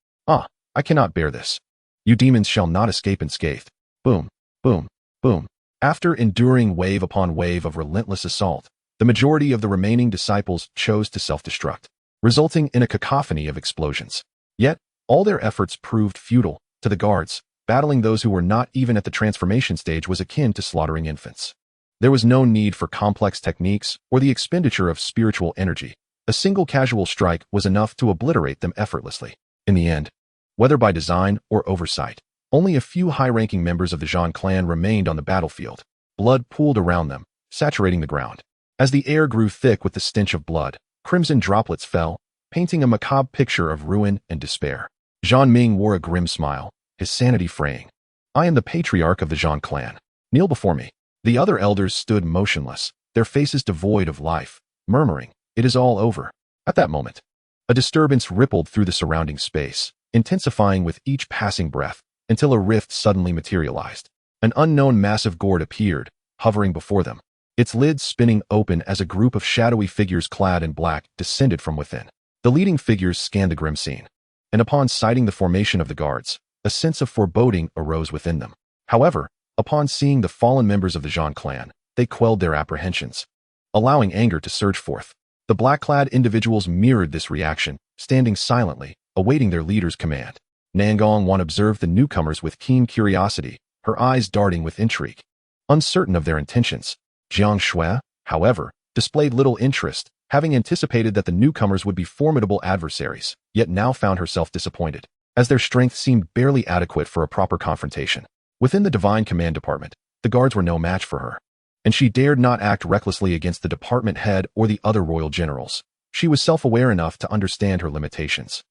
I cannot bear this. You demons shall not escape unscathed. Boom, boom, boom. After enduring wave upon wave of relentless assault, the majority of the remaining disciples chose to self-destruct, resulting in a cacophony of explosions. Yet, all their efforts proved futile. To the guards, battling those who were not even at the transformation stage was akin to slaughtering infants. There was no need for complex techniques or the expenditure of spiritual energy. A single casual strike was enough to obliterate them effortlessly. In the end, whether by design or oversight, only a few high-ranking members of the Zhang clan remained on the battlefield. Blood pooled around them, saturating the ground. As the air grew thick with the stench of blood, crimson droplets fell, painting a macabre picture of ruin and despair. Zhang Ming wore a grim smile, his sanity fraying. I am the patriarch of the Zhang clan. Kneel before me. The other elders stood motionless, their faces devoid of life, murmuring, "It is all over." At that moment, a disturbance rippled through the surrounding space, intensifying with each passing breath, until a rift suddenly materialized. An unknown massive gourd appeared, hovering before them, its lids spinning open as a group of shadowy figures clad in black descended from within. The leading figures scanned the grim scene, and upon sighting the formation of the guards, a sense of foreboding arose within them. However, upon seeing the fallen members of the Zhang clan, they quelled their apprehensions, allowing anger to surge forth. The black-clad individuals mirrored this reaction, standing silently, awaiting their leader's command. Nangong Wan observed the newcomers with keen curiosity, her eyes darting with intrigue. Uncertain of their intentions, Xianxia, however, displayed little interest, having anticipated that the newcomers would be formidable adversaries, yet now found herself disappointed, as their strength seemed barely adequate for a proper confrontation. Within the Divine Command Department, the guards were no match for her, and she dared not act recklessly against the department head or the other royal generals. She was self-aware enough to understand her limitations.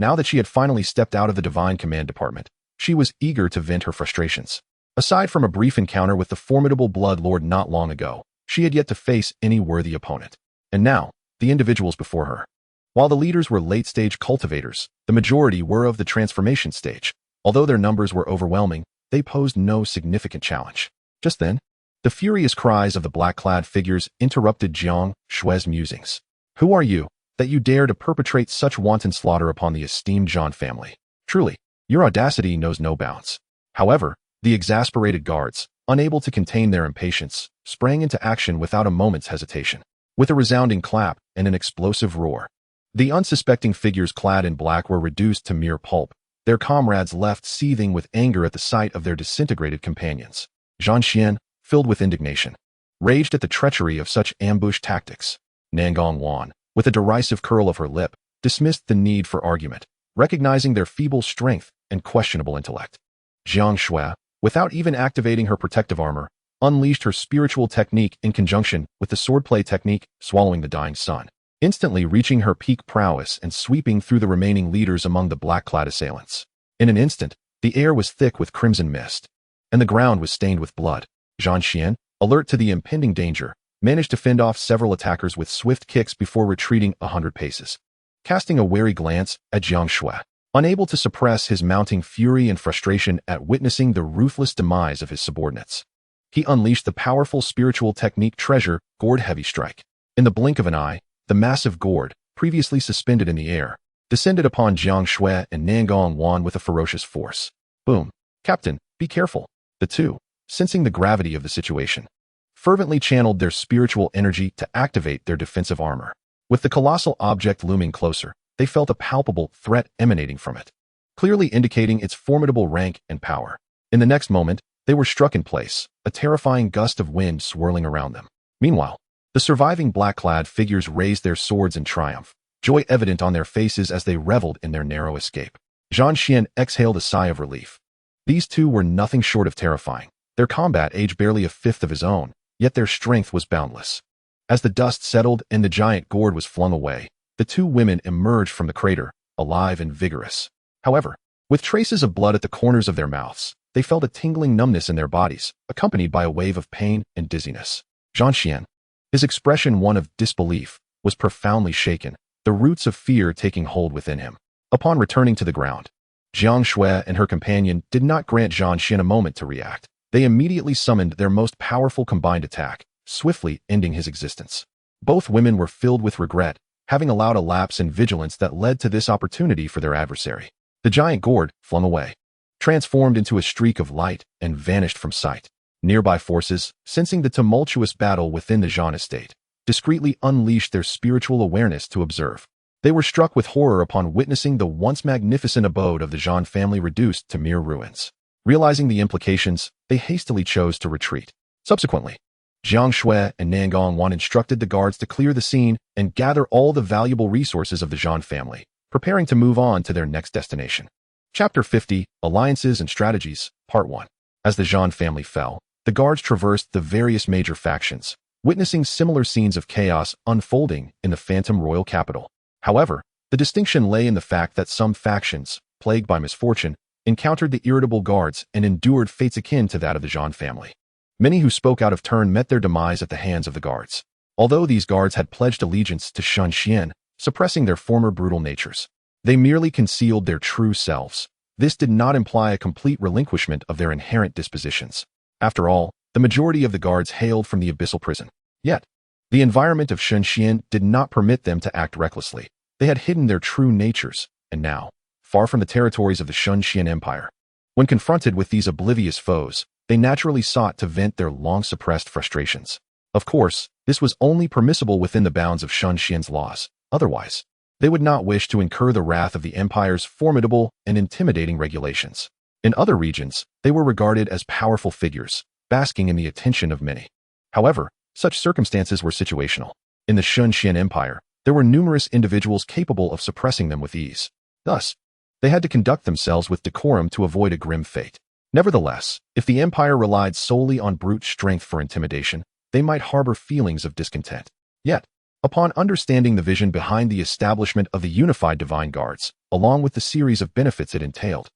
Now that she had finally stepped out of the Divine Command Department, she was eager to vent her frustrations. Aside from a brief encounter with the formidable Blood Lord not long ago, she had yet to face any worthy opponent. And now, the individuals before her. While the leaders were late-stage cultivators, the majority were of the transformation stage. Although their numbers were overwhelming, they posed no significant challenge. Just then, the furious cries of the black-clad figures interrupted Xianxia's musings. Who are you, that you dare to perpetrate such wanton slaughter upon the esteemed Zhang family? Truly, your audacity knows no bounds. However, the exasperated guards, unable to contain their impatience, sprang into action without a moment's hesitation. With a resounding clap and an explosive roar, the unsuspecting figures clad in black were reduced to mere pulp, their comrades left seething with anger at the sight of their disintegrated companions. Zhang Xian, filled with indignation, raged at the treachery of such ambush tactics. Nangong Wan, with a derisive curl of her lip, dismissed the need for argument, recognizing their feeble strength and questionable intellect. Xianxia, without even activating her protective armor, unleashed her spiritual technique in conjunction with the swordplay technique, swallowing the dying sun, instantly reaching her peak prowess and sweeping through the remaining leaders among the black-clad assailants. In an instant, the air was thick with crimson mist, and the ground was stained with blood. Zhang Xian, alert to the impending danger, managed to fend off several attackers with swift kicks before retreating 100 paces. Casting a wary glance at Xianxia, unable to suppress his mounting fury and frustration at witnessing the ruthless demise of his subordinates, he unleashed the powerful spiritual technique treasure, Gourd Heavy Strike. In the blink of an eye, the massive gourd, previously suspended in the air, descended upon Xianxia and Nangong Wan with a ferocious force. Boom! "Captain, be careful." The two, sensing the gravity of the situation, fervently channeled their spiritual energy to activate their defensive armor. With the colossal object looming closer, they felt a palpable threat emanating from it, clearly indicating its formidable rank and power. In the next moment, they were struck in place, a terrifying gust of wind swirling around them. Meanwhile, the surviving black-clad figures raised their swords in triumph, joy evident on their faces as they reveled in their narrow escape. Xianxian exhaled a sigh of relief. These two were nothing short of terrifying, their combat age barely a fifth of his own, yet their strength was boundless. As the dust settled and the giant gourd was flung away, the two women emerged from the crater, alive and vigorous. However, with traces of blood at the corners of their mouths, they felt a tingling numbness in their bodies, accompanied by a wave of pain and dizziness. Xianxian, his expression one of disbelief, was profoundly shaken, the roots of fear taking hold within him. Upon returning to the ground, Xianxia and her companion did not grant Xianxian a moment to react. They immediately summoned their most powerful combined attack, swiftly ending his existence. Both women were filled with regret, having allowed a lapse in vigilance that led to this opportunity for their adversary. The giant gourd flung away, transformed into a streak of light, and vanished from sight. Nearby forces, sensing the tumultuous battle within the Xian estate, discreetly unleashed their spiritual awareness to observe. They were struck with horror upon witnessing the once magnificent abode of the Xian family reduced to mere ruins. Realizing the implications, they hastily chose to retreat. Subsequently, Xianxia and Nangongwan instructed the guards to clear the scene and gather all the valuable resources of the Xian family, preparing to move on to their next destination. Chapter 50, Alliances and Strategies, Part 1. As the Xian family fell, the guards traversed the various major factions, witnessing similar scenes of chaos unfolding in the phantom royal capital. However, the distinction lay in the fact that some factions, plagued by misfortune, encountered the irritable guards and endured fates akin to that of the Xian family. Many who spoke out of turn met their demise at the hands of the guards. Although these guards had pledged allegiance to Xianxian, suppressing their former brutal natures, they merely concealed their true selves. This did not imply a complete relinquishment of their inherent dispositions. After all, the majority of the guards hailed from the abyssal prison. Yet, the environment of Xianxian did not permit them to act recklessly. They had hidden their true natures, and now, far from the territories of the Xianxian Empire, when confronted with these oblivious foes, they naturally sought to vent their long-suppressed frustrations. Of course, this was only permissible within the bounds of Xianxian's laws. Otherwise, they would not wish to incur the wrath of the Empire's formidable and intimidating regulations. In other regions, they were regarded as powerful figures, basking in the attention of many. However, such circumstances were situational. In the Xianxian Empire, there were numerous individuals capable of suppressing them with ease. Thus, they had to conduct themselves with decorum to avoid a grim fate. Nevertheless, if the Empire relied solely on brute strength for intimidation, they might harbor feelings of discontent. Yet, upon understanding the vision behind the establishment of the unified divine guards, along with the series of benefits it entailed,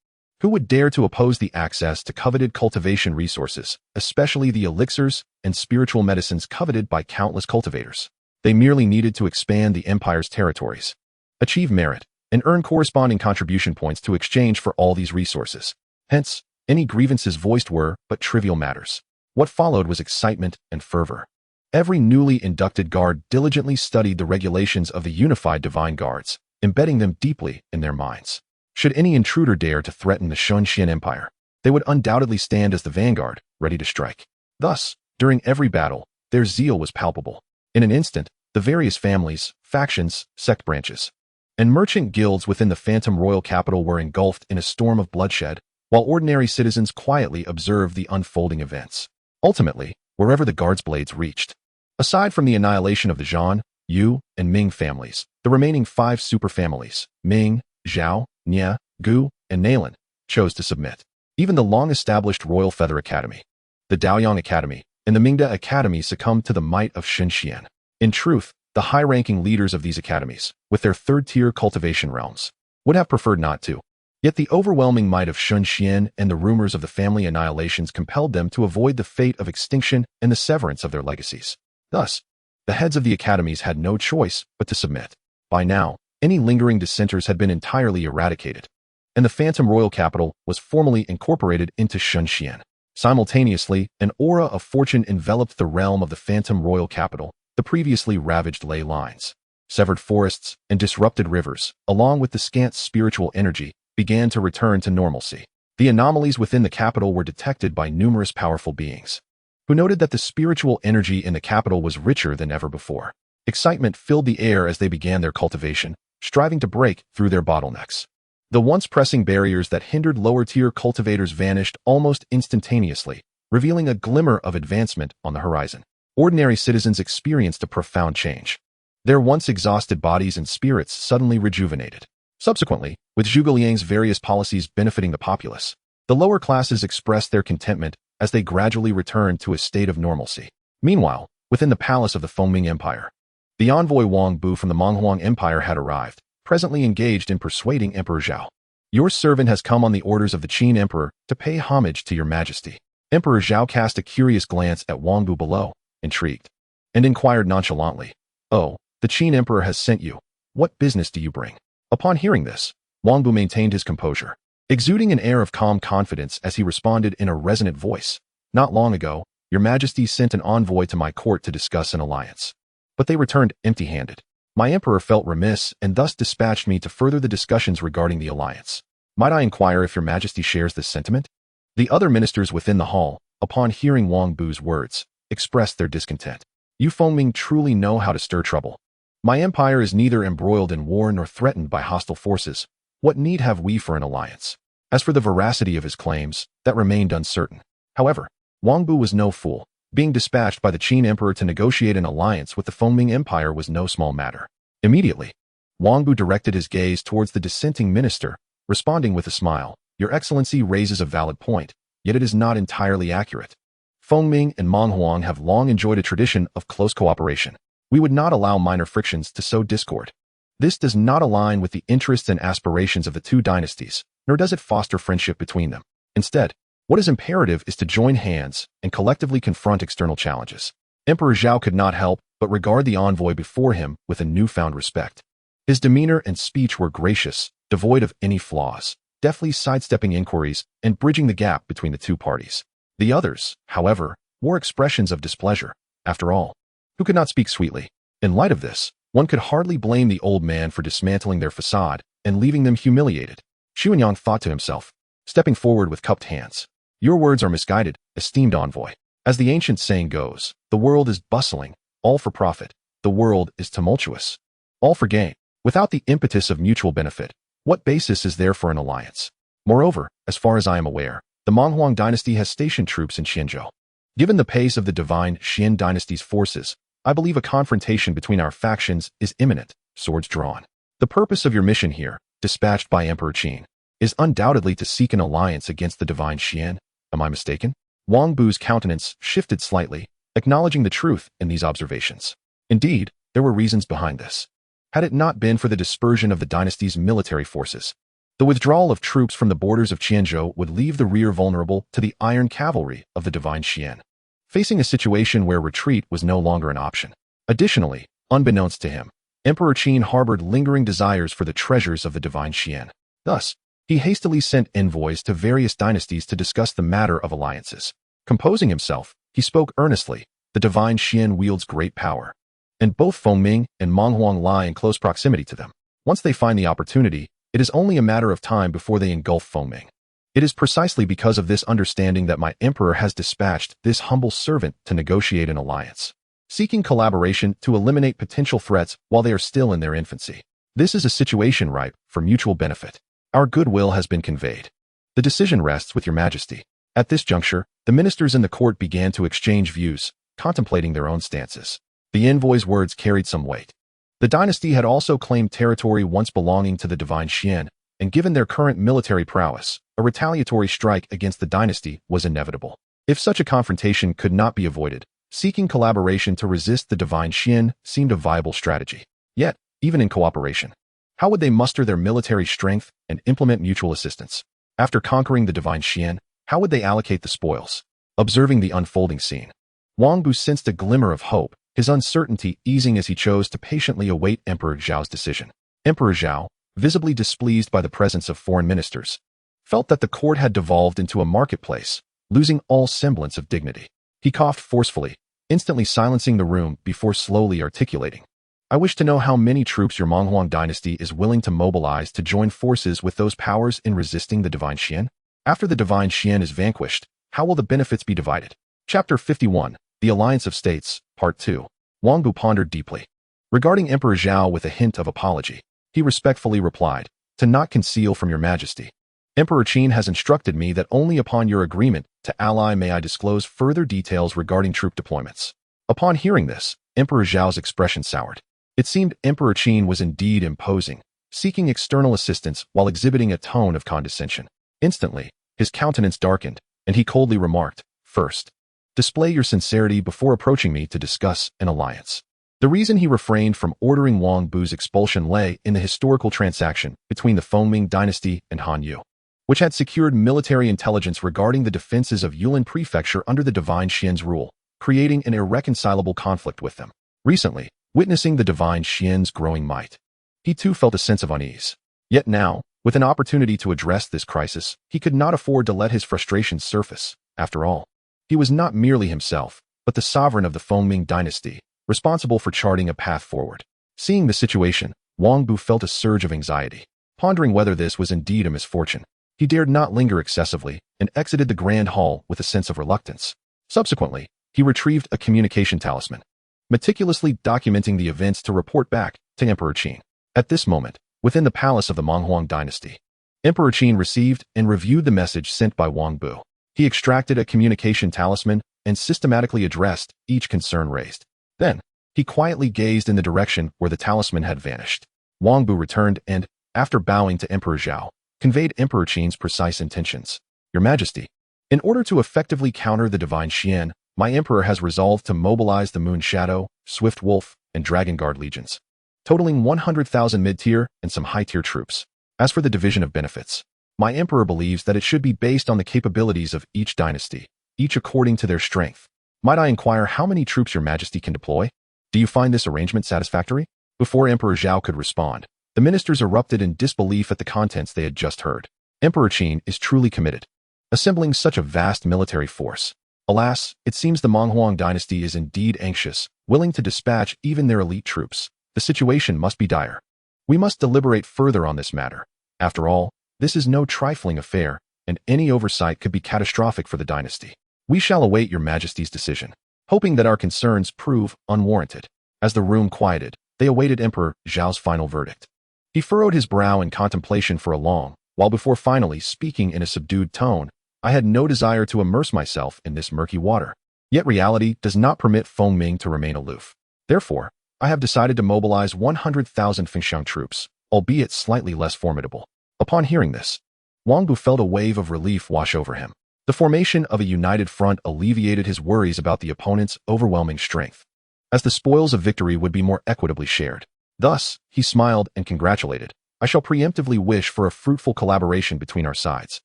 who would dare to oppose the access to coveted cultivation resources, especially the elixirs and spiritual medicines coveted by countless cultivators? They merely needed to expand the Empire's territories, achieve merit, and earn corresponding contribution points to exchange for all these resources. Hence, any grievances voiced were but trivial matters. What followed was excitement and fervor. Every newly inducted guard diligently studied the regulations of the unified divine guards, embedding them deeply in their minds. Should any intruder dare to threaten the Xianxian Empire, they would undoubtedly stand as the vanguard, ready to strike. Thus, during every battle, their zeal was palpable. In an instant, the various families, factions, sect branches, and merchant guilds within the phantom royal capital were engulfed in a storm of bloodshed, while ordinary citizens quietly observed the unfolding events. Ultimately, wherever the guards' blades reached, aside from the annihilation of the Zhan, Yu, and Ming families, the remaining 5 superfamilies, Ming, Zhao, Nie, Gu, and Nalan, chose to submit. Even the long-established Royal Feather Academy, the Daoyang Academy, and the Mingda Academy succumbed to the might of Xianxian. In truth, the high-ranking leaders of these academies, with their third-tier cultivation realms, would have preferred not to. Yet the overwhelming might of Xianxian and the rumors of the family annihilations compelled them to avoid the fate of extinction and the severance of their legacies. Thus, the heads of the academies had no choice but to submit. By now, any lingering dissenters had been entirely eradicated, and the phantom royal capital was formally incorporated into Xianxian. Simultaneously, an aura of fortune enveloped the realm of the phantom royal capital, the previously ravaged ley lines, severed forests, and disrupted rivers, along with the scant spiritual energy, began to return to normalcy. The anomalies within the capital were detected by numerous powerful beings, who noted that the spiritual energy in the capital was richer than ever before. Excitement filled the air as they began their cultivation, striving to break through their bottlenecks. The once pressing barriers that hindered lower-tier cultivators vanished almost instantaneously, revealing a glimmer of advancement on the horizon. Ordinary citizens experienced a profound change. Their once exhausted bodies and spirits suddenly rejuvenated. Subsequently, with Zhuge Liang's various policies benefiting the populace, the lower classes expressed their contentment as they gradually returned to a state of normalcy. Meanwhile, within the palace of the Fengming Empire, the envoy Wang Bu from the Monghuang Empire had arrived, presently engaged in persuading Emperor Zhao. Your servant has come on the orders of the Qin Emperor to pay homage to your majesty. Emperor Zhao cast a curious glance at Wang Bu below, intrigued, and inquired nonchalantly, "Oh, the Qin Emperor has sent you. What business do you bring?" Upon hearing this, Wang Bu maintained his composure, exuding an air of calm confidence as he responded in a resonant voice. "Not long ago, your majesty sent an envoy to my court to discuss an alliance. But they returned empty-handed. My emperor felt remiss and thus dispatched me to further the discussions regarding the alliance. Might I inquire if your majesty shares this sentiment?" The other ministers within the hall, upon hearing Wang Bu's words, expressed their discontent. "You Fengming truly know how to stir trouble. My empire is neither embroiled in war nor threatened by hostile forces. What need have we for an alliance?" As for the veracity of his claims, that remained uncertain. However, Wang Bu was no fool. Being dispatched by the Qin Emperor to negotiate an alliance with the Fengming Empire was no small matter. Immediately, Wang Bu directed his gaze towards the dissenting minister, responding with a smile. "Your Excellency raises a valid point, yet it is not entirely accurate. Fengming and Monghuang have long enjoyed a tradition of close cooperation. We would not allow minor frictions to sow discord. This does not align with the interests and aspirations of the two dynasties, nor does it foster friendship between them. Instead, what is imperative is to join hands and collectively confront external challenges." Emperor Zhao could not help but regard the envoy before him with a newfound respect. His demeanor and speech were gracious, devoid of any flaws, deftly sidestepping inquiries and bridging the gap between the two parties. The others, however, wore expressions of displeasure. After all, who could not speak sweetly? In light of this, one could hardly blame the old man for dismantling their facade and leaving them humiliated. Xianxiang thought to himself, stepping forward with cupped hands. "Your words are misguided, esteemed envoy. As the ancient saying goes, the world is bustling, all for profit. The world is tumultuous, all for gain. Without the impetus of mutual benefit, what basis is there for an alliance? Moreover, as far as I am aware, the Monghuang dynasty has stationed troops in Xianzhou. Given the pace of the divine Xian dynasty's forces, I believe a confrontation between our factions is imminent, swords drawn. The purpose of your mission here, dispatched by Emperor Qin, is undoubtedly to seek an alliance against the divine Xian. Am I mistaken?" Wang Bu's countenance shifted slightly, acknowledging the truth in these observations. Indeed, there were reasons behind this. Had it not been for the dispersion of the dynasty's military forces, the withdrawal of troops from the borders of Qianzhou would leave the rear vulnerable to the iron cavalry of the divine Xian, facing a situation where retreat was no longer an option. Additionally, unbeknownst to him, Emperor Qin harbored lingering desires for the treasures of the divine Xian. Thus, he hastily sent envoys to various dynasties to discuss the matter of alliances. Composing himself, he spoke earnestly. "The divine Xian wields great power, and both Fengming and Monghuang lie in close proximity to them. Once they find the opportunity, it is only a matter of time before they engulf Fengming. It is precisely because of this understanding that my emperor has dispatched this humble servant to negotiate an alliance, seeking collaboration to eliminate potential threats while they are still in their infancy. This is a situation ripe for mutual benefit. Our goodwill has been conveyed. The decision rests with your majesty." At this juncture, the ministers in the court began to exchange views, contemplating their own stances. The envoy's words carried some weight. The dynasty had also claimed territory once belonging to the divine Xian, and given their current military prowess, a retaliatory strike against the dynasty was inevitable. If such a confrontation could not be avoided, seeking collaboration to resist the divine Xian seemed a viable strategy. Yet, even in cooperation, how would they muster their military strength and implement mutual assistance? After conquering the divine Xian, how would they allocate the spoils? Observing the unfolding scene, Wang Bu sensed a glimmer of hope, his uncertainty easing as he chose to patiently await Emperor Zhao's decision. Emperor Zhao, visibly displeased by the presence of foreign ministers, felt that the court had devolved into a marketplace, losing all semblance of dignity. He coughed forcefully, instantly silencing the room before slowly articulating. "I wish to know how many troops your Monghuang dynasty is willing to mobilize to join forces with those powers in resisting the divine Xian?" After the divine Xian is vanquished, how will the benefits be divided? Chapter 51, The Alliance of States, Part 2. Wang Bu pondered deeply. Regarding Emperor Zhao with a hint of apology, he respectfully replied, "To not conceal from your majesty. Emperor Qin has instructed me that only upon your agreement to ally may I disclose further details regarding troop deployments." Upon hearing this, Emperor Zhao's expression soured. It seemed Emperor Qin was indeed imposing, seeking external assistance while exhibiting a tone of condescension. Instantly, his countenance darkened, and he coldly remarked, "First, display your sincerity before approaching me to discuss an alliance." The reason he refrained from ordering Wang Bu's expulsion lay in the historical transaction between the Fengming dynasty and Han Yu, which had secured military intelligence regarding the defenses of Yulin Prefecture under the divine Xian's rule, creating an irreconcilable conflict with them. Recently, witnessing the divine Xian's growing might, he too felt a sense of unease. Yet now, with an opportunity to address this crisis, he could not afford to let his frustrations surface. After all, he was not merely himself, but the sovereign of the Fengming dynasty, responsible for charting a path forward. Seeing the situation, Wang Bu felt a surge of anxiety. Pondering whether this was indeed a misfortune, he dared not linger excessively and exited the grand hall with a sense of reluctance. Subsequently, he retrieved a communication talisman, meticulously documenting the events to report back to Emperor Qin. At this moment, within the palace of the Menghuang dynasty, Emperor Qin received and reviewed the message sent by Wang Bu. He extracted a communication talisman and systematically addressed each concern raised. Then, he quietly gazed in the direction where the talisman had vanished. Wang Bu returned and, after bowing to Emperor Zhao, conveyed Emperor Qin's precise intentions. "Your Majesty, in order to effectively counter the divine Xian, my emperor has resolved to mobilize the Moon Shadow, Swift Wolf, and Dragon Guard legions, totaling 100,000 mid-tier and some high-tier troops. As for the division of benefits, my emperor believes that it should be based on the capabilities of each dynasty, each according to their strength. Might I inquire how many troops your Majesty can deploy? Do you find this arrangement satisfactory?" Before Emperor Zhao could respond, the ministers erupted in disbelief at the contents they had just heard. Emperor Qin is truly committed, assembling such a vast military force. Alas, it seems the Menghuang dynasty is indeed anxious, willing to dispatch even their elite troops. The situation must be dire. We must deliberate further on this matter. After all, this is no trifling affair, and any oversight could be catastrophic for the dynasty. We shall await your Majesty's decision, hoping that our concerns prove unwarranted. As the room quieted, they awaited Emperor Zhao's final verdict. He furrowed his brow in contemplation for a long while before finally speaking in a subdued tone. "I had no desire to immerse myself in this murky water. Yet reality does not permit Fengming to remain aloof. Therefore, I have decided to mobilize 100,000 Fengxiang troops, albeit slightly less formidable." Upon hearing this, Wang Bu felt a wave of relief wash over him. The formation of a united front alleviated his worries about the opponent's overwhelming strength, as the spoils of victory would be more equitably shared. Thus, he smiled and congratulated. "I shall preemptively wish for a fruitful collaboration between our sides,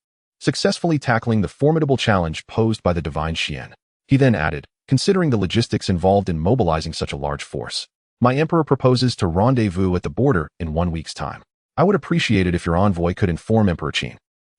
successfully tackling the formidable challenge posed by the divine Xian." He then added, "Considering the logistics involved in mobilizing such a large force, my emperor proposes to rendezvous at the border in 1 week's time. I would appreciate it if your envoy could inform Emperor Qin.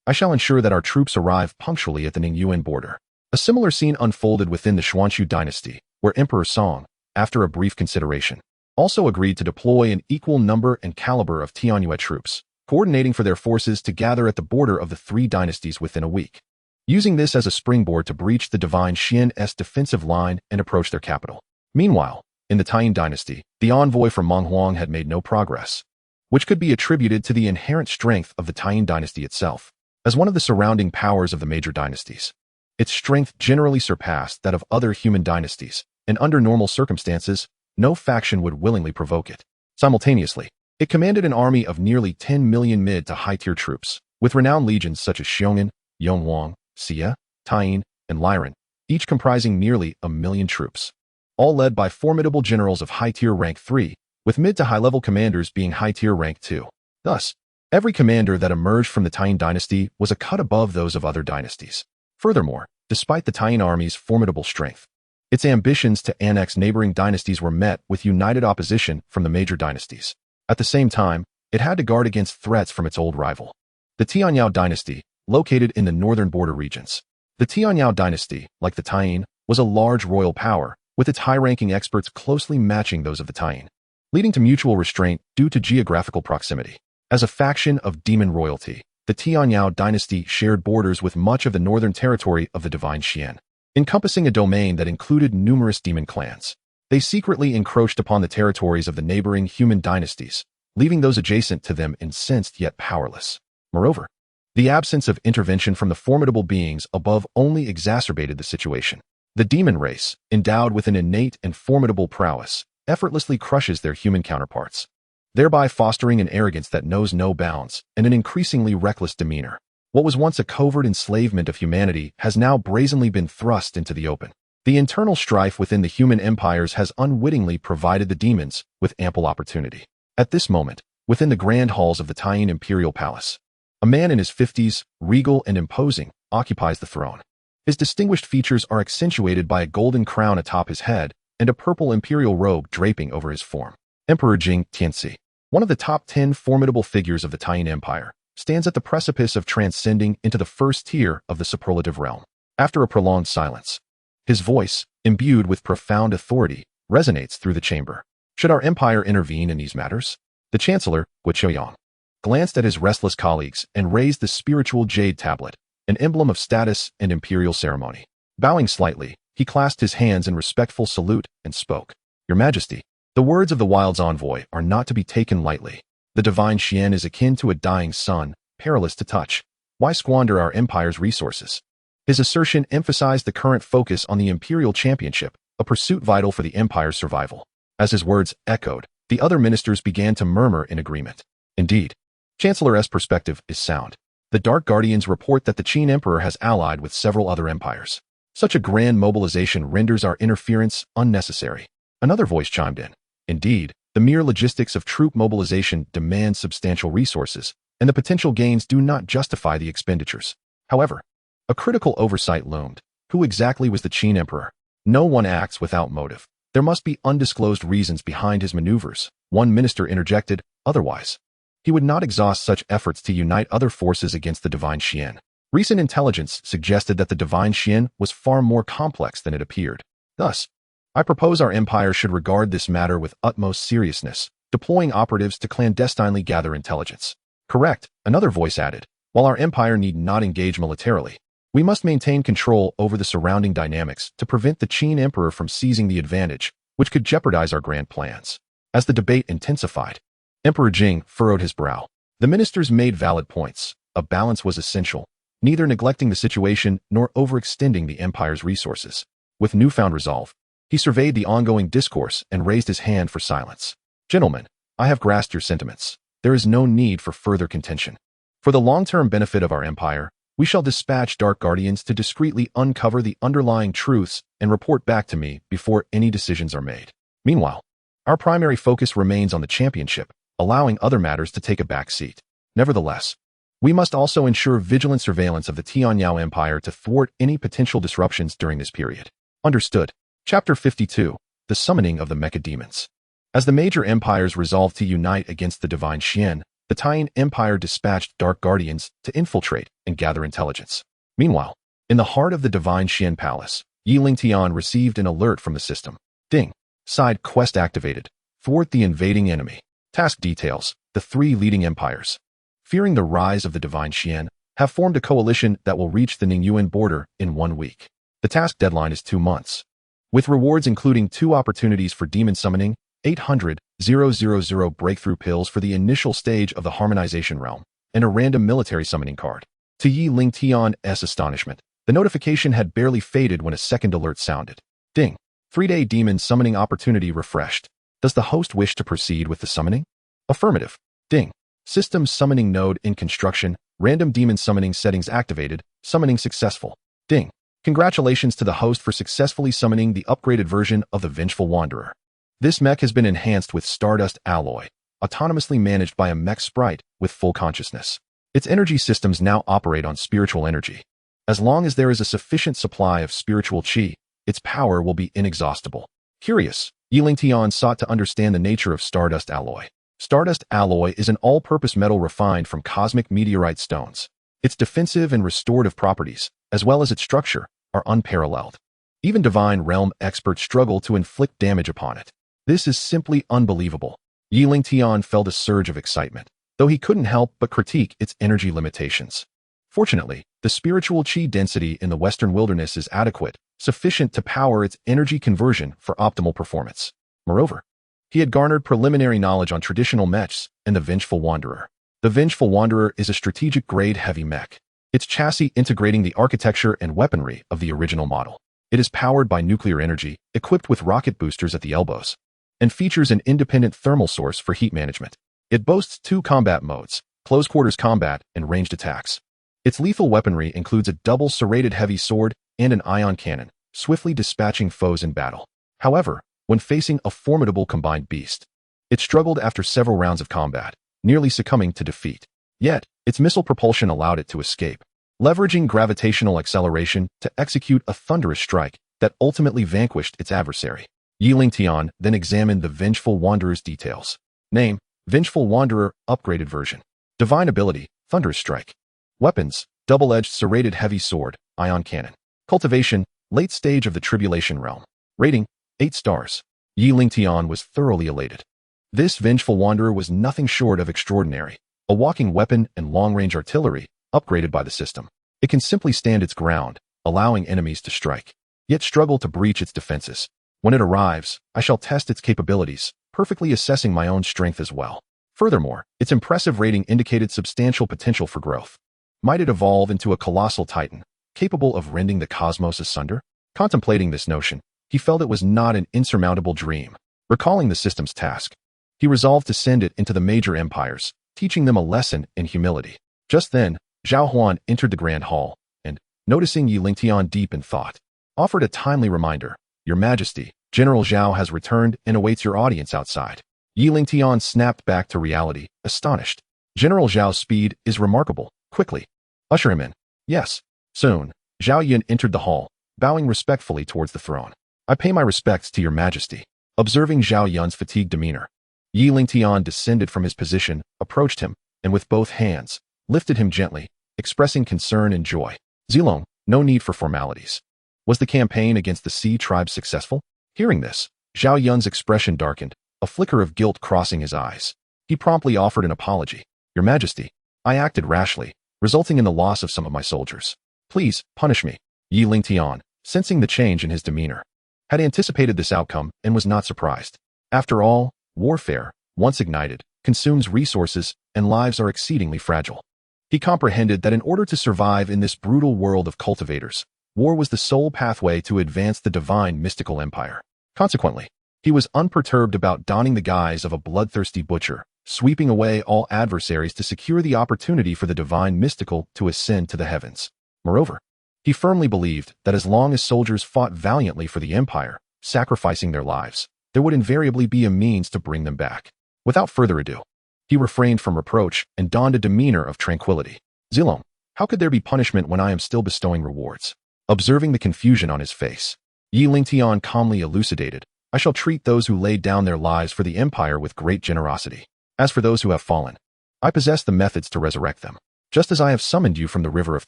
I shall ensure that our troops arrive punctually at the Ningyuan border." A similar scene unfolded within the Xuanxiu dynasty, where Emperor Song, after a brief consideration, also agreed to deploy an equal number and caliber of Tianyue troops, coordinating for their forces to gather at the border of the three dynasties within a week, using this as a springboard to breach the divine Xian's defensive line and approach their capital. Meanwhile, in the Taiyin dynasty, the envoy from Menghuang had made no progress, which could be attributed to the inherent strength of the Taiyin dynasty itself. As one of the surrounding powers of the major dynasties, its strength generally surpassed that of other human dynasties, and under normal circumstances, no faction would willingly provoke it. Simultaneously, it commanded an army of nearly 10 million mid to high-tier troops, with renowned legions such as Xiong'an, Yonghuang, Xia, Taiyin, and Liren, each comprising nearly 1 million troops, all led by formidable generals of high-tier rank 3, with mid to high-level commanders being high-tier rank 2. Thus, every commander that emerged from the Taiyin dynasty was a cut above those of other dynasties. Furthermore, despite the Taiyin army's formidable strength, its ambitions to annex neighboring dynasties were met with united opposition from the major dynasties. At the same time, it had to guard against threats from its old rival, the Xianxiao dynasty, located in the northern border regions. The Xianxiao dynasty, like the Taiyin, was a large royal power, with its high-ranking experts closely matching those of the Taiyin, leading to mutual restraint due to geographical proximity. As a faction of demon royalty, the Xianxiao Dynasty shared borders with much of the northern territory of the Divine Xian, encompassing a domain that included numerous demon clans. They secretly encroached upon the territories of the neighboring human dynasties, leaving those adjacent to them incensed yet powerless. Moreover, the absence of intervention from the formidable beings above only exacerbated the situation. The demon race, endowed with an innate and formidable prowess, effortlessly crushes their human counterparts, thereby fostering an arrogance that knows no bounds and an increasingly reckless demeanor. What was once a covert enslavement of humanity has now brazenly been thrust into the open. The internal strife within the human empires has unwittingly provided the demons with ample opportunity. At this moment, within the grand halls of the Taiyin Imperial Palace, a man in his 50s, regal and imposing, occupies the throne. His distinguished features are accentuated by a golden crown atop his head and a purple imperial robe draping over his form. Emperor Xianxia, one of the top 10 formidable figures of the Taiyin Empire, stands at the precipice of transcending into the first tier of the superlative realm. After a prolonged silence, his voice, imbued with profound authority, resonates through the chamber. Should our empire intervene in these matters? The Chancellor, Xianxiang, glanced at his restless colleagues and raised the spiritual jade tablet, an emblem of status and imperial ceremony. Bowing slightly, he clasped his hands in respectful salute and spoke. Your Majesty, the words of the Wild's envoy are not to be taken lightly. The Divine Xian is akin to a dying sun, perilous to touch. Why squander our empire's resources? His assertion emphasized the current focus on the imperial championship, a pursuit vital for the empire's survival. As his words echoed, the other ministers began to murmur in agreement. Indeed, Chancellor's perspective is sound. The Dark Guardians report that the Qin Emperor has allied with several other empires. Such a grand mobilization renders our interference unnecessary. Another voice chimed in. Indeed, the mere logistics of troop mobilization demand substantial resources, and the potential gains do not justify the expenditures. However, a critical oversight loomed. Who exactly was the Qin Emperor? No one acts without motive. There must be undisclosed reasons behind his maneuvers. One minister interjected, otherwise he would not exhaust such efforts to unite other forces against the Divine Xian. Recent intelligence suggested that the Divine Xian was far more complex than it appeared. Thus, I propose our empire should regard this matter with utmost seriousness, deploying operatives to clandestinely gather intelligence. Correct, another voice added. While our empire need not engage militarily, we must maintain control over the surrounding dynamics to prevent the Qin Emperor from seizing the advantage, which could jeopardize our grand plans. As the debate intensified, Emperor Jing furrowed his brow. The ministers made valid points. A balance was essential, neither neglecting the situation nor overextending the empire's resources. With newfound resolve, he surveyed the ongoing discourse and raised his hand for silence. Gentlemen, I have grasped your sentiments. There is no need for further contention. For the long-term benefit of our empire, we shall dispatch Dark Guardians to discreetly uncover the underlying truths and report back to me before any decisions are made. Meanwhile, our primary focus remains on the championship, allowing other matters to take a back seat. Nevertheless, we must also ensure vigilant surveillance of the Xianxiao Empire to thwart any potential disruptions during this period. Understood. Chapter 52. The Summoning of the Mecha Demons. As the major empires resolved to unite against the Divine Xian, the Taiyin Empire dispatched Dark Guardians to infiltrate and gather intelligence. Meanwhile, in the heart of the Divine Xian Palace, Lingtian received an alert from the system. Ding. Side quest activated. Thwart the invading enemy. Task details. The three leading empires, fearing the rise of the Divine Xian, have formed a coalition that will reach the Ningyuan border in 1 week. The task deadline is 2 months, with rewards including 2 opportunities for demon summoning, 800,000 breakthrough pills for the initial stage of the harmonization realm, and a random military summoning card. To Lingtian's astonishment, the notification had barely faded when a second alert sounded. Ding. 3-day demon summoning opportunity refreshed. Does the host wish to proceed with the summoning? Affirmative. Ding. System summoning node in construction, random demon summoning settings activated, summoning successful. Ding. Congratulations to the host for successfully summoning the upgraded version of the Vengeful Wanderer. This mech has been enhanced with Stardust Alloy, autonomously managed by a mech sprite with full consciousness. Its energy systems now operate on spiritual energy. As long as there is a sufficient supply of spiritual chi, its power will be inexhaustible. Curious, Lingtian sought to understand the nature of Stardust Alloy. Stardust Alloy is an all-purpose metal refined from cosmic meteorite stones. Its defensive and restorative properties, as well as its structure, are unparalleled. Even Divine Realm experts struggle to inflict damage upon it. This is simply unbelievable. Lingtian felt a surge of excitement. though he couldn't help but critique its energy limitations. Fortunately, the spiritual qi density in the western wilderness is adequate, sufficient to power its energy conversion for optimal performance. Moreover, he had garnered preliminary knowledge on traditional mechs and the Vengeful Wanderer. The Vengeful Wanderer is a strategic-grade heavy mech, its chassis integrating the architecture and weaponry of the original model. It is powered by nuclear energy, equipped with rocket boosters at the elbows, and features an independent thermal source for heat management. It boasts 2 combat modes, close-quarters combat and ranged attacks. Its lethal weaponry includes a double serrated heavy sword and an ion cannon, swiftly dispatching foes in battle. However, when facing a formidable combined beast, it struggled after several rounds of combat, nearly succumbing to defeat. Yet, its missile propulsion allowed it to escape, leveraging gravitational acceleration to execute a thunderous strike that ultimately vanquished its adversary. Lingtian then examined the Vengeful Wanderer's details. Name: Vengeful Wanderer, upgraded version. Divine ability: Thunderous Strike. Weapons: double-edged serrated heavy sword, ion cannon. Cultivation: late stage of the Tribulation Realm. Rating: 8 stars. Lingtian was thoroughly elated. This Vengeful Wanderer was nothing short of extraordinary, a walking weapon and long-range artillery, upgraded by the system. It can simply stand its ground, allowing enemies to strike, yet struggle to breach its defenses. When it arrives, I shall test its capabilities, perfectly assessing my own strength as well. Furthermore, its impressive rating indicated substantial potential for growth. Might it evolve into a colossal titan, capable of rending the cosmos asunder? Contemplating this notion, he felt it was not an insurmountable dream. Recalling the system's task, he resolved to send it into the major empires, teaching them a lesson in humility. Just then, Zhao Huan entered the grand hall, and, noticing Lingtian deep in thought, offered a timely reminder. Your Majesty, General Zhao has returned and awaits your audience outside. Lingtian snapped back to reality, astonished. General Zhao's speed is remarkable. Quickly, usher him in. Yes. Soon, Zhao Yun entered the hall, bowing respectfully towards the throne. I pay my respects to your Majesty. Observing Zhao Yun's fatigued demeanor, Lingtian descended from his position, approached him, and with both hands, lifted him gently, expressing concern and joy. Zilong, no need for formalities. Was the campaign against the Sea Tribe successful? Hearing this, Zhao Yun's expression darkened, a flicker of guilt crossing his eyes. He promptly offered an apology. Your Majesty, I acted rashly, resulting in the loss of some of my soldiers. Please, punish me. Lingtian, sensing the change in his demeanor, had anticipated this outcome and was not surprised. After all, warfare, once ignited, consumes resources and lives are exceedingly fragile. He comprehended that in order to survive in this brutal world of cultivators, war was the sole pathway to advance the divine mystical empire. Consequently, he was unperturbed about donning the guise of a bloodthirsty butcher, sweeping away all adversaries to secure the opportunity for the divine mystical to ascend to the heavens. Moreover, he firmly believed that as long as soldiers fought valiantly for the empire, sacrificing their lives, there would invariably be a means to bring them back. Without further ado, he refrained from reproach and donned a demeanor of tranquility. Zilong, how could there be punishment when I am still bestowing rewards? Observing the confusion on his face, Lingtian calmly elucidated, I shall treat those who laid down their lives for the empire with great generosity. As for those who have fallen, I possess the methods to resurrect them. Just as I have summoned you from the river of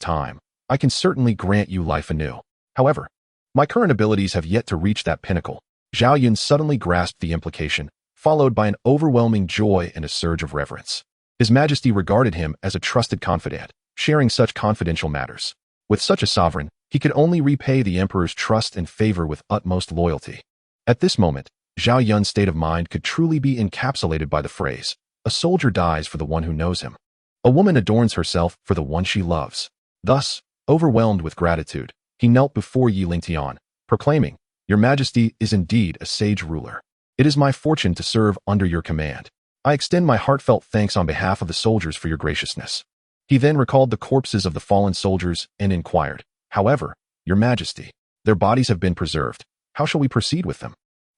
time, I can certainly grant you life anew. However, my current abilities have yet to reach that pinnacle. Zhao Yun suddenly grasped the implication, followed by an overwhelming joy and a surge of reverence. His Majesty regarded him as a trusted confidant, sharing such confidential matters. With such a sovereign, he could only repay the Emperor's trust and favor with utmost loyalty. At this moment, Zhao Yun's state of mind could truly be encapsulated by the phrase, a soldier dies for the one who knows him. A woman adorns herself for the one she loves. Thus, overwhelmed with gratitude, he knelt before Lingtian, proclaiming, Your Majesty is indeed a sage ruler. It is my fortune to serve under your command. I extend my heartfelt thanks on behalf of the soldiers for your graciousness. He then recalled the corpses of the fallen soldiers and inquired, However, Your Majesty, their bodies have been preserved. How shall we proceed with them?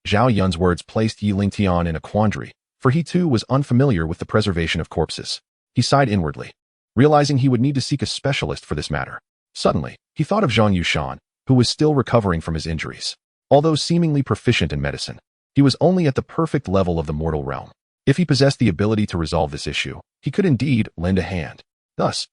Zhao Yun's words placed Lingtian in a quandary, for he too was unfamiliar with the preservation of corpses. He sighed inwardly, realizing he would need to seek a specialist for this matter. Suddenly, he thought of Zhang Yushan, who was still recovering from his injuries. Although seemingly proficient in medicine, he was only at the perfect level of the mortal realm. If he possessed the ability to resolve this issue, he could indeed lend a hand. Thus,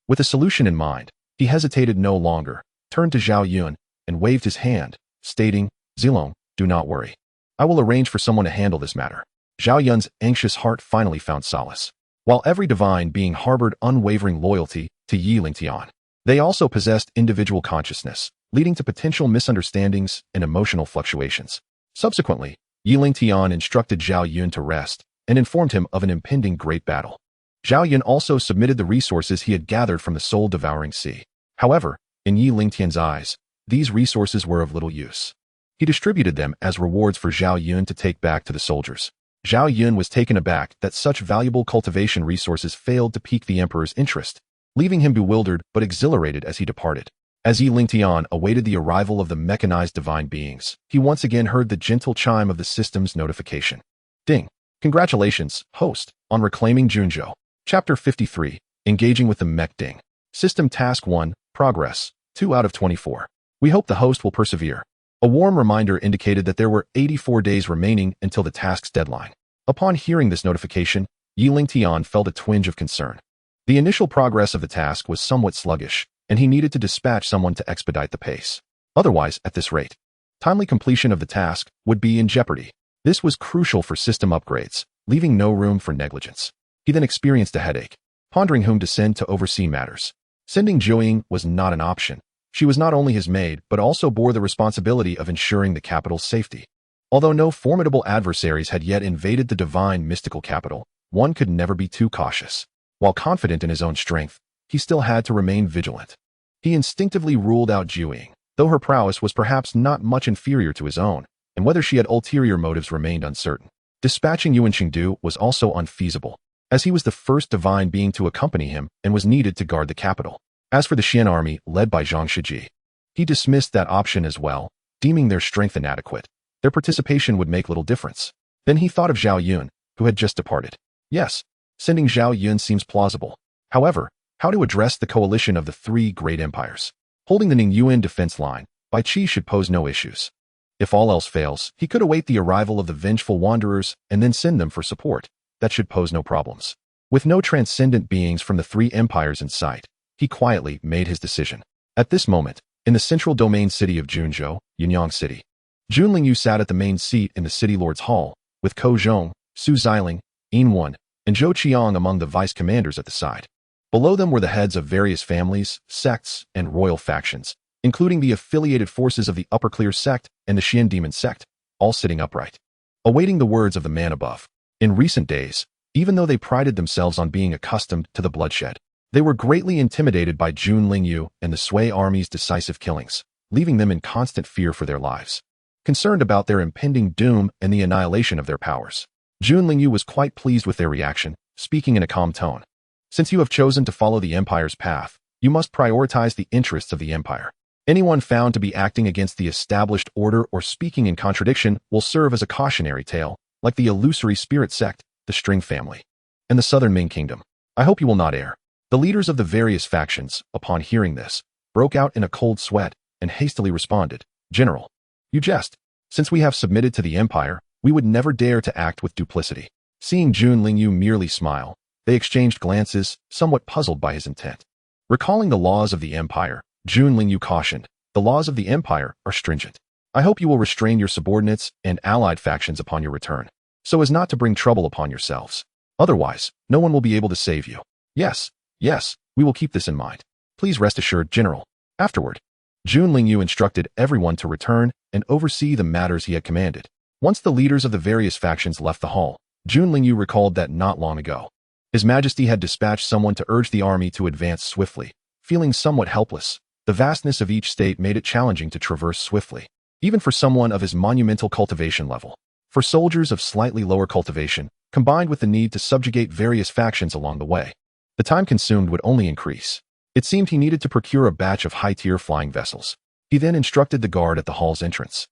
with a solution in mind, he hesitated no longer, turned to Zhao Yun, and waved his hand, stating, Zilong, do not worry. I will arrange for someone to handle this matter. Zhao Yun's anxious heart finally found solace. while every divine being harbored unwavering loyalty to Lingtian. They also possessed individual consciousness, leading to potential misunderstandings and emotional fluctuations. Subsequently, Lingtian instructed Zhao Yun to rest and informed him of an impending great battle. Zhao Yun also submitted the resources he had gathered from the soul-devouring sea. However, in Lingtian's eyes, these resources were of little use. He distributed them as rewards for Zhao Yun to take back to the soldiers. Zhao Yun was taken aback that such valuable cultivation resources failed to pique the emperor's interest, leaving him bewildered but exhilarated as he departed. As Lingtian awaited the arrival of the mechanized divine beings, he once again heard the gentle chime of the system's notification. Ding! Congratulations, host, on reclaiming Junzhou. Chapter 53, Engaging with the Mech Ding. System Task 1, Progress, 2 out of 24. We hope the host will persevere. A warm reminder indicated that there were 84 days remaining until the task's deadline. Upon hearing this notification, Lingtian felt a twinge of concern. The initial progress of the task was somewhat sluggish, and he needed to dispatch someone to expedite the pace. Otherwise, at this rate, timely completion of the task would be in jeopardy. This was crucial for system upgrades, leaving no room for negligence. He then experienced a headache, pondering whom to send to oversee matters. Sending Zhou was not an option. She was not only his maid, but also bore the responsibility of ensuring the capital's safety. Although no formidable adversaries had yet invaded the divine mystical capital, one could never be too cautious. While confident in his own strength, he still had to remain vigilant. He instinctively ruled out Zhou, though her prowess was perhaps not much inferior to his own, and whether she had ulterior motives remained uncertain. Dispatching Yuan Qingdu was also unfeasible, as he was the first divine being to accompany him and was needed to guard the capital. As for the Xian army led by Xianxiaji, he dismissed that option as well, deeming their strength inadequate. Their participation would make little difference. Then he thought of Zhao Yun, who had just departed. Yes, sending Zhao Yun seems plausible. However, how to address the coalition of the three great empires? Holding the Ningyuan defense line by Qi should pose no issues. If all else fails, he could await the arrival of the vengeful wanderers and then send them for support. That should pose no problems. With no transcendent beings from the three empires in sight, he quietly made his decision. At this moment, in the central domain city of Junzhou, Yunyang City, Jun Lingyu sat at the main seat in the city lord's hall, with Ko Zhong, Su Xiling, Yin Wen, and Zhou Qiang among the vice commanders at the side. Below them were the heads of various families, sects, and royal factions, including the affiliated forces of the Upper Clear sect and the Xian Demon sect, all sitting upright, awaiting the words of the man above. In recent days, even though they prided themselves on being accustomed to the bloodshed, they were greatly intimidated by Jun Lingyu and the Sui army's decisive killings, leaving them in constant fear for their lives. Concerned about their impending doom and the annihilation of their powers, Jun Lingyu was quite pleased with their reaction, speaking in a calm tone. Since you have chosen to follow the Empire's path, you must prioritize the interests of the Empire. Anyone found to be acting against the established order or speaking in contradiction will serve as a cautionary tale, like the illusory spirit sect, the String family, and the Southern Ming Kingdom. I hope you will not err. The leaders of the various factions, upon hearing this, broke out in a cold sweat and hastily responded, "General, you jest. Since we have submitted to the Empire, we would never dare to act with duplicity." Seeing Jun Lingyu merely smile, they exchanged glances, somewhat puzzled by his intent. Recalling the laws of the Empire, Jun Lingyu cautioned, "The laws of the Empire are stringent. I hope you will restrain your subordinates and allied factions upon your return, so as not to bring trouble upon yourselves. Otherwise, no one will be able to save you." Yes, we will keep this in mind. Please rest assured, General. Afterward, Jun Lingyu instructed everyone to return and oversee the matters he had commanded. Once the leaders of the various factions left the hall, Jun Lingyu recalled that not long ago, His Majesty had dispatched someone to urge the army to advance swiftly. Feeling somewhat helpless, the vastness of each state made it challenging to traverse swiftly, even for someone of his monumental cultivation level. For soldiers of slightly lower cultivation, combined with the need to subjugate various factions along the way, the time consumed would only increase. It seemed he needed to procure a batch of high-tier flying vessels. He then instructed the guard at the hall's entrance.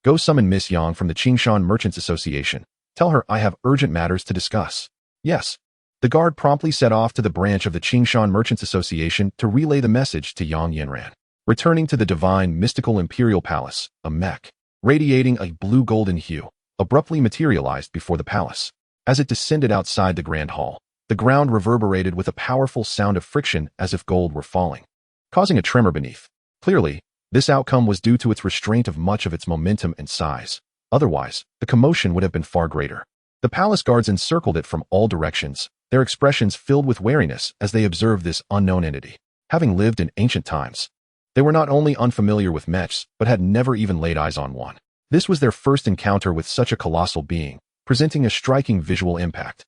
"Go summon Miss Yang from the Qingshan Merchants Association. Tell her I have urgent matters to discuss." Yes. The guard promptly set off to the branch of the Qingshan Merchants Association to relay the message to Yang Yanran. Returning to the divine mystical imperial palace, a mech, radiating a blue-golden hue, abruptly materialized before the palace. As it descended outside the grand hall, the ground reverberated with a powerful sound of friction as if gold were falling, causing a tremor beneath. Clearly, this outcome was due to its restraint of much of its momentum and size. Otherwise, the commotion would have been far greater. The palace guards encircled it from all directions, their expressions filled with wariness as they observed this unknown entity. Having lived in ancient times, they were not only unfamiliar with mechs, but had never even laid eyes on one. This was their first encounter with such a colossal being, presenting a striking visual impact.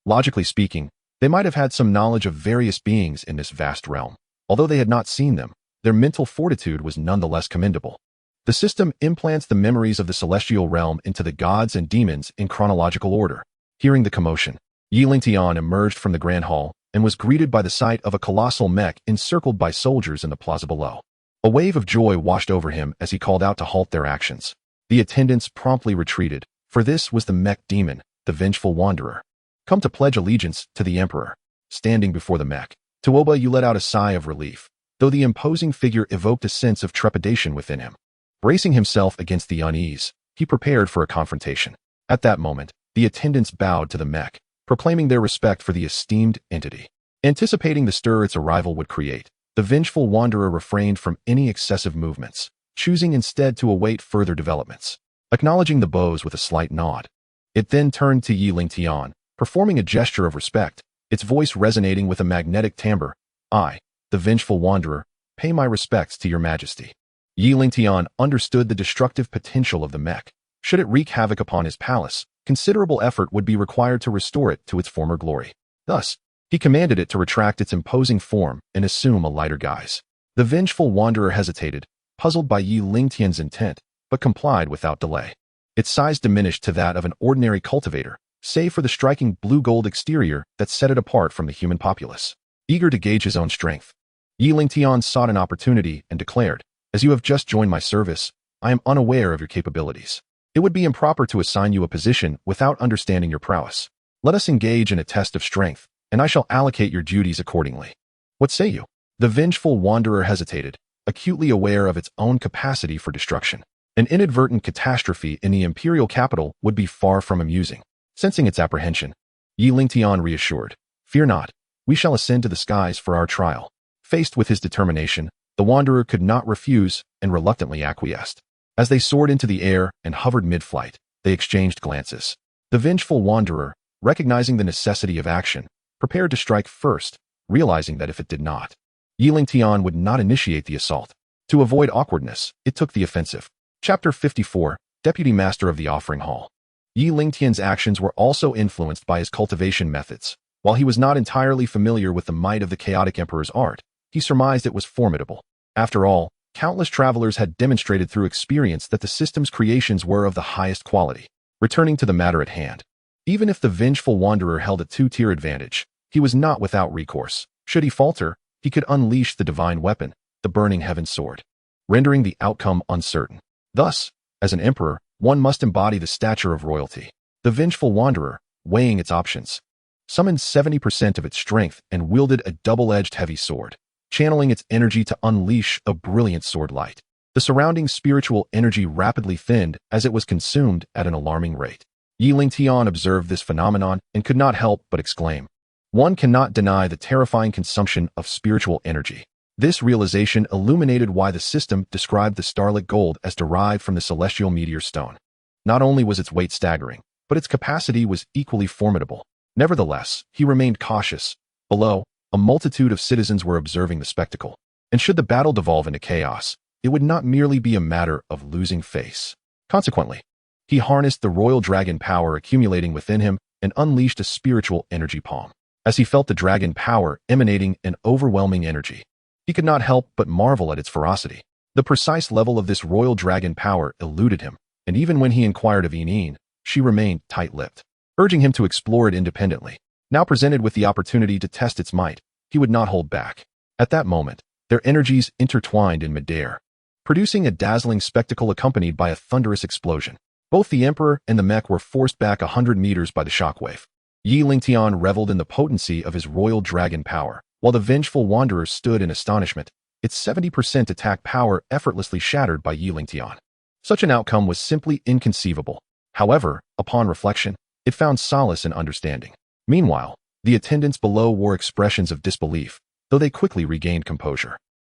Logically speaking, they might have had some knowledge of various beings in this vast realm. Although they had not seen them, their mental fortitude was nonetheless commendable. The system implants the memories of the celestial realm into the gods and demons in chronological order. Hearing the commotion, Lingtian emerged from the grand hall and was greeted by the sight of a colossal mech encircled by soldiers in the plaza below. A wave of joy washed over him as he called out to halt their actions. The attendants promptly retreated, for this was the mech demon, the vengeful wanderer, come to pledge allegiance to the Emperor. Standing before the mech, Tuoba let out a sigh of relief, though the imposing figure evoked a sense of trepidation within him. Bracing himself against the unease, he prepared for a confrontation. At that moment, the attendants bowed to the mech, proclaiming their respect for the esteemed entity. Anticipating the stir its arrival would create, the vengeful wanderer refrained from any excessive movements, choosing instead to await further developments. Acknowledging the bows with a slight nod, it then turned to Lingtian, performing a gesture of respect, its voice resonating with a magnetic timbre. I, the vengeful wanderer, pay my respects to your majesty. Lingtian understood the destructive potential of the mech. Should it wreak havoc upon his palace, considerable effort would be required to restore it to its former glory. Thus, he commanded it to retract its imposing form and assume a lighter guise. The vengeful wanderer hesitated, puzzled by Lingtian's intent, but complied without delay. Its size diminished to that of an ordinary cultivator, save for the striking blue-gold exterior that set it apart from the human populace. Eager to gauge his own strength, Lingtian sought an opportunity and declared, "As you have just joined my service, I am unaware of your capabilities. It would be improper to assign you a position without understanding your prowess. Let us engage in a test of strength, and I shall allocate your duties accordingly. What say you?" The vengeful wanderer hesitated, acutely aware of its own capacity for destruction. An inadvertent catastrophe in the imperial capital would be far from amusing. Sensing its apprehension, Lingtian reassured, "Fear not, we shall ascend to the skies for our trial." Faced with his determination, the wanderer could not refuse and reluctantly acquiesced. As they soared into the air and hovered mid-flight, they exchanged glances. The vengeful wanderer, recognizing the necessity of action, prepared to strike first, realizing that if it did not, Lingtian would not initiate the assault. To avoid awkwardness, it took the offensive. Chapter 54, Deputy Master of the Offering Hall. Lingtian's actions were also influenced by his cultivation methods. While he was not entirely familiar with the might of the chaotic emperor's art, he surmised it was formidable. After all, countless travelers had demonstrated through experience that the system's creations were of the highest quality. Returning to the matter at hand, even if the vengeful wanderer held a two-tier advantage, he was not without recourse. Should he falter, he could unleash the divine weapon, the burning heaven sword, rendering the outcome uncertain. Thus, as an emperor, one must embody the stature of royalty. The vengeful wanderer, weighing its options, summoned 70% of its strength and wielded a double-edged heavy sword, channeling its energy to unleash a brilliant sword light. The surrounding spiritual energy rapidly thinned as it was consumed at an alarming rate. Lingtian observed this phenomenon and could not help but exclaim, "One cannot deny the terrifying consumption of spiritual energy." This realization illuminated why the system described the starlit gold as derived from the celestial meteor stone. Not only was its weight staggering, but its capacity was equally formidable. Nevertheless, he remained cautious. Below, a multitude of citizens were observing the spectacle, and should the battle devolve into chaos, it would not merely be a matter of losing face. Consequently, he harnessed the royal dragon power accumulating within him and unleashed a spiritual energy palm. As he felt the dragon power emanating an overwhelming energy, he could not help but marvel at its ferocity. The precise level of this royal dragon power eluded him, and even when he inquired of Enine, she remained tight-lipped, urging him to explore it independently. Now presented with the opportunity to test its might, he would not hold back. At that moment, their energies intertwined in midair, producing a dazzling spectacle accompanied by a thunderous explosion. Both the Emperor and the mech were forced back 100 meters by the shockwave. Lingtian reveled in the potency of his royal dragon power, while the vengeful wanderer stood in astonishment, its 70% attack power effortlessly shattered by Lingtian. Such an outcome was simply inconceivable. However, upon reflection, it found solace in understanding. Meanwhile, the attendants below wore expressions of disbelief, though they quickly regained composure.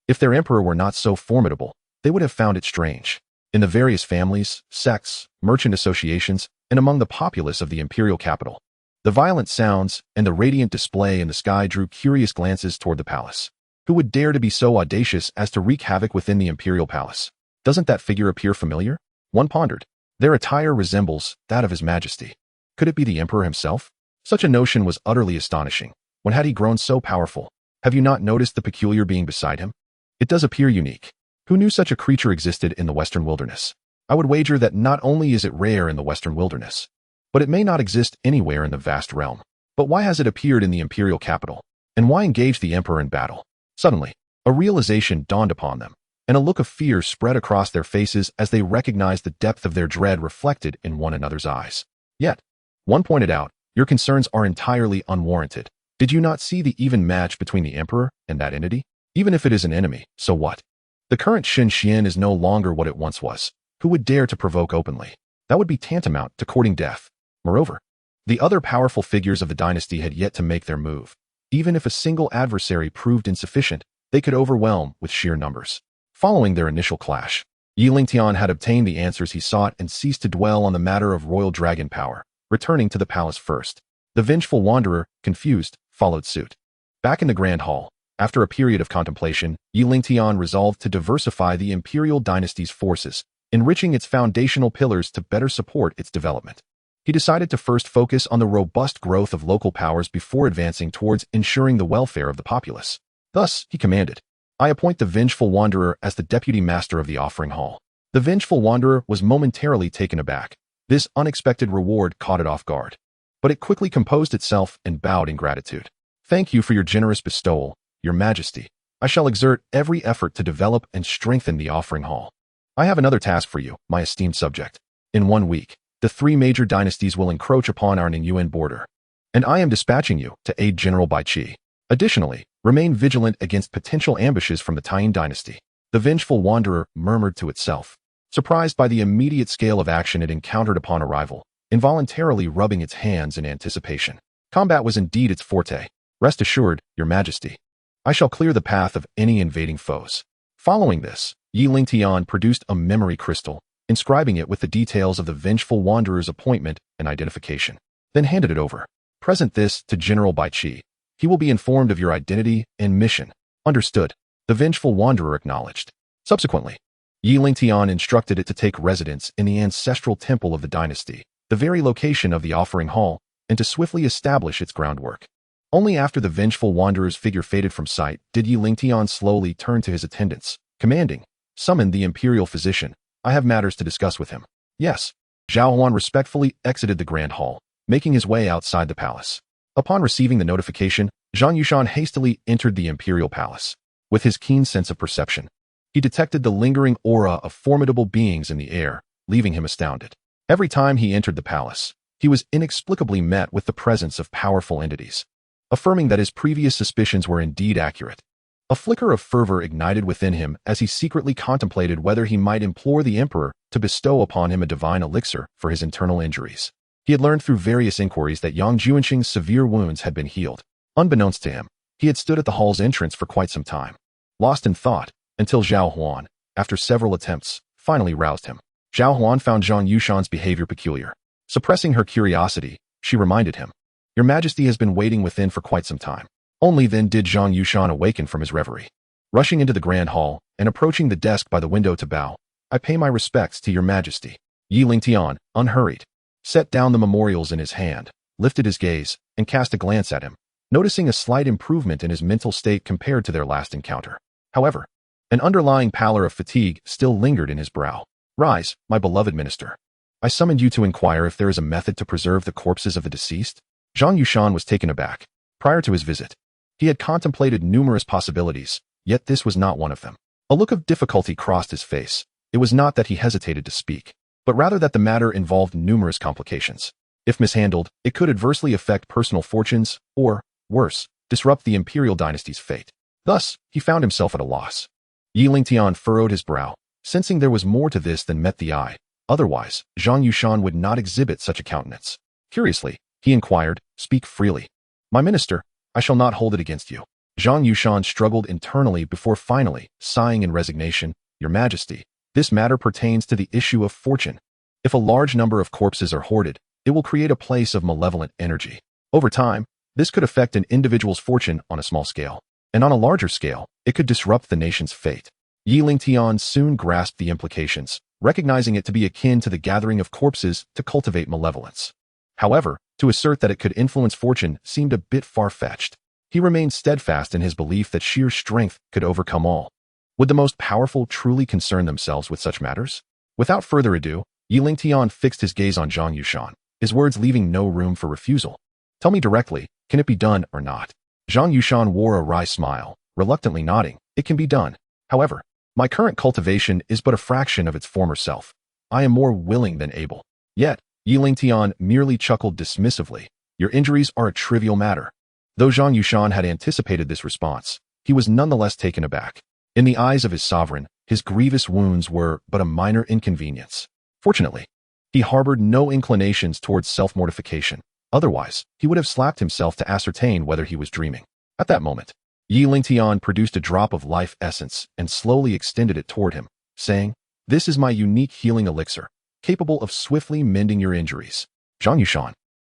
If their emperor were not so formidable, they would have found it strange. In the various families, sects, merchant associations, and among the populace of the imperial capital, The violent sounds and the radiant display in the sky drew curious glances toward the palace. Who would dare to be so audacious as to wreak havoc within the imperial palace? Doesn't that figure appear familiar? One pondered. Their attire resembles that of His Majesty. Could it be the Emperor himself? Such a notion was utterly astonishing. When had he grown so powerful? Have you not noticed the peculiar being beside him? It does appear unique. Who knew such a creature existed in the Western wilderness? I would wager that not only is it rare in the Western wilderness, but it may not exist anywhere in the vast realm. But why has it appeared in the imperial capital? And why engage the Emperor in battle? Suddenly, a realization dawned upon them, and a look of fear spread across their faces as they recognized the depth of their dread reflected in one another's eyes. Yet, one pointed out, your concerns are entirely unwarranted. Did you not see the even match between the Emperor and that entity? Even if it is an enemy, so what? The current Xianxian is no longer what it once was. Who would dare to provoke openly? That would be tantamount to courting death. Moreover, the other powerful figures of the dynasty had yet to make their move. Even if a single adversary proved insufficient, they could overwhelm with sheer numbers. Following their initial clash, Lingtian had obtained the answers he sought and ceased to dwell on the matter of royal dragon power, returning to the palace first. The vengeful wanderer, confused, followed suit. Back in the grand hall, after a period of contemplation, Lingtian resolved to diversify the imperial dynasty's forces, enriching its foundational pillars to better support its development. He decided to first focus on the robust growth of local powers before advancing towards ensuring the welfare of the populace. Thus, he commanded, I appoint the Vengeful Wanderer as the deputy master of the offering hall. The Vengeful Wanderer was momentarily taken aback. This unexpected reward caught it off guard. But it quickly composed itself and bowed in gratitude. Thank you for your generous bestowal, Your Majesty. I shall exert every effort to develop and strengthen the offering hall. I have another task for you, my esteemed subject. In 1 week, the 3 major dynasties will encroach upon our Ningyuan border, and I am dispatching you to aid General Baiqi. Additionally, remain vigilant against potential ambushes from the Taiyin dynasty. The Vengeful Wanderer murmured to itself, surprised by the immediate scale of action it encountered upon arrival, involuntarily rubbing its hands in anticipation. Combat was indeed its forte. Rest assured, Your Majesty, I shall clear the path of any invading foes. Following this, Lingtian produced a memory crystal, inscribing it with the details of the Vengeful Wanderer's appointment and identification, then handed it over. Present this to General Baiqi. He will be informed of your identity and mission. Understood. The Vengeful Wanderer acknowledged. Subsequently, Lingtian instructed it to take residence in the ancestral temple of the dynasty, the very location of the offering hall, and to swiftly establish its groundwork. Only after the Vengeful Wanderer's figure faded from sight did Lingtian slowly turn to his attendants, commanding, Summon the imperial physician. I have matters to discuss with him. Yes. Zhao Huan respectfully exited the grand hall, making his way outside the palace. Upon receiving the notification, Zhang Yushan hastily entered the imperial palace. With his keen sense of perception, he detected the lingering aura of formidable beings in the air, leaving him astounded. Every time he entered the palace, he was inexplicably met with the presence of powerful entities, affirming that his previous suspicions were indeed accurate. A flicker of fervor ignited within him as he secretly contemplated whether he might implore the Emperor to bestow upon him a divine elixir for his internal injuries. He had learned through various inquiries that Yang Juanqing's severe wounds had been healed. Unbeknownst to him, he had stood at the hall's entrance for quite some time, lost in thought, until Zhao Huan, after several attempts, finally roused him. Zhao Huan found Zhang Yushan's behavior peculiar. Suppressing her curiosity, she reminded him, Your Majesty has been waiting within for quite some time. Only then did Zhang Yushan awaken from his reverie. Rushing into the grand hall and approaching the desk by the window to bow, I pay my respects to Your Majesty. Lingtian, unhurried, set down the memorials in his hand, lifted his gaze, and cast a glance at him, noticing a slight improvement in his mental state compared to their last encounter. However, an underlying pallor of fatigue still lingered in his brow. Rise, my beloved minister. I summoned you to inquire if there is a method to preserve the corpses of the deceased. Zhang Yushan was taken aback. Prior to his visit, he had contemplated numerous possibilities, yet this was not one of them. A look of difficulty crossed his face. It was not that he hesitated to speak, but rather that the matter involved numerous complications. If mishandled, it could adversely affect personal fortunes, or, worse, disrupt the imperial dynasty's fate. Thus, he found himself at a loss. Lingtian furrowed his brow, sensing there was more to this than met the eye. Otherwise, Zhang Yushan would not exhibit such a countenance. Curiously, he inquired, Speak freely. My minister, I shall not hold it against you. Zhang Yushan struggled internally before finally, sighing in resignation, Your Majesty, this matter pertains to the issue of fortune. If a large number of corpses are hoarded, it will create a place of malevolent energy. Over time, this could affect an individual's fortune on a small scale, and on a larger scale, it could disrupt the nation's fate. Lingtian soon grasped the implications, recognizing it to be akin to the gathering of corpses to cultivate malevolence. However, to assert that it could influence fortune seemed a bit far-fetched. He remained steadfast in his belief that sheer strength could overcome all. Would the most powerful truly concern themselves with such matters? Without further ado, Lingtian fixed his gaze on Zhang Yushan, his words leaving no room for refusal. Tell me directly, can it be done or not? Zhang Yushan wore a wry smile, reluctantly nodding. It can be done. However, my current cultivation is but a fraction of its former self. I am more willing than able. Yet, Lingtian merely chuckled dismissively. Your injuries are a trivial matter. Though Zhang Yushan had anticipated this response, he was nonetheless taken aback. In the eyes of his sovereign, his grievous wounds were but a minor inconvenience. Fortunately, he harbored no inclinations towards self-mortification. Otherwise, he would have slapped himself to ascertain whether he was dreaming. At that moment, Lingtian produced a drop of life essence and slowly extended it toward him, saying, "This is my unique healing elixir, capable of swiftly mending your injuries." Zhang Yushan,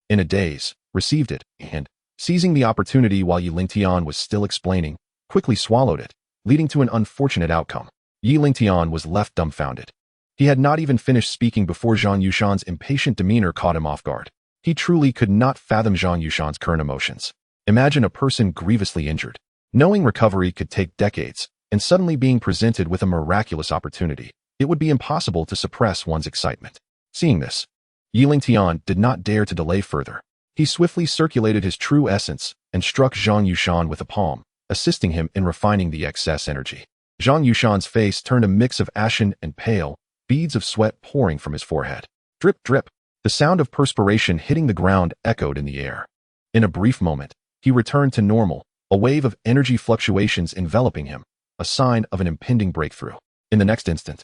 in a daze, received it and, seizing the opportunity while Lingtian was still explaining, quickly swallowed it, leading to an unfortunate outcome. Lingtian was left dumbfounded. He had not even finished speaking before Zhang Yushan's impatient demeanor caught him off guard. He truly could not fathom Zhang Yushan's current emotions. Imagine a person grievously injured, knowing recovery could take decades, and suddenly being presented with a miraculous opportunity. It would be impossible to suppress one's excitement. Seeing this, Lingtian did not dare to delay further. He swiftly circulated his true essence and struck Zhang Yushan with a palm, assisting him in refining the excess energy. Zhang Yushan's face turned a mix of ashen and pale, beads of sweat pouring from his forehead. Drip, drip. The sound of perspiration hitting the ground echoed in the air. In a brief moment, he returned to normal, a wave of energy fluctuations enveloping him, a sign of an impending breakthrough. In the next instant,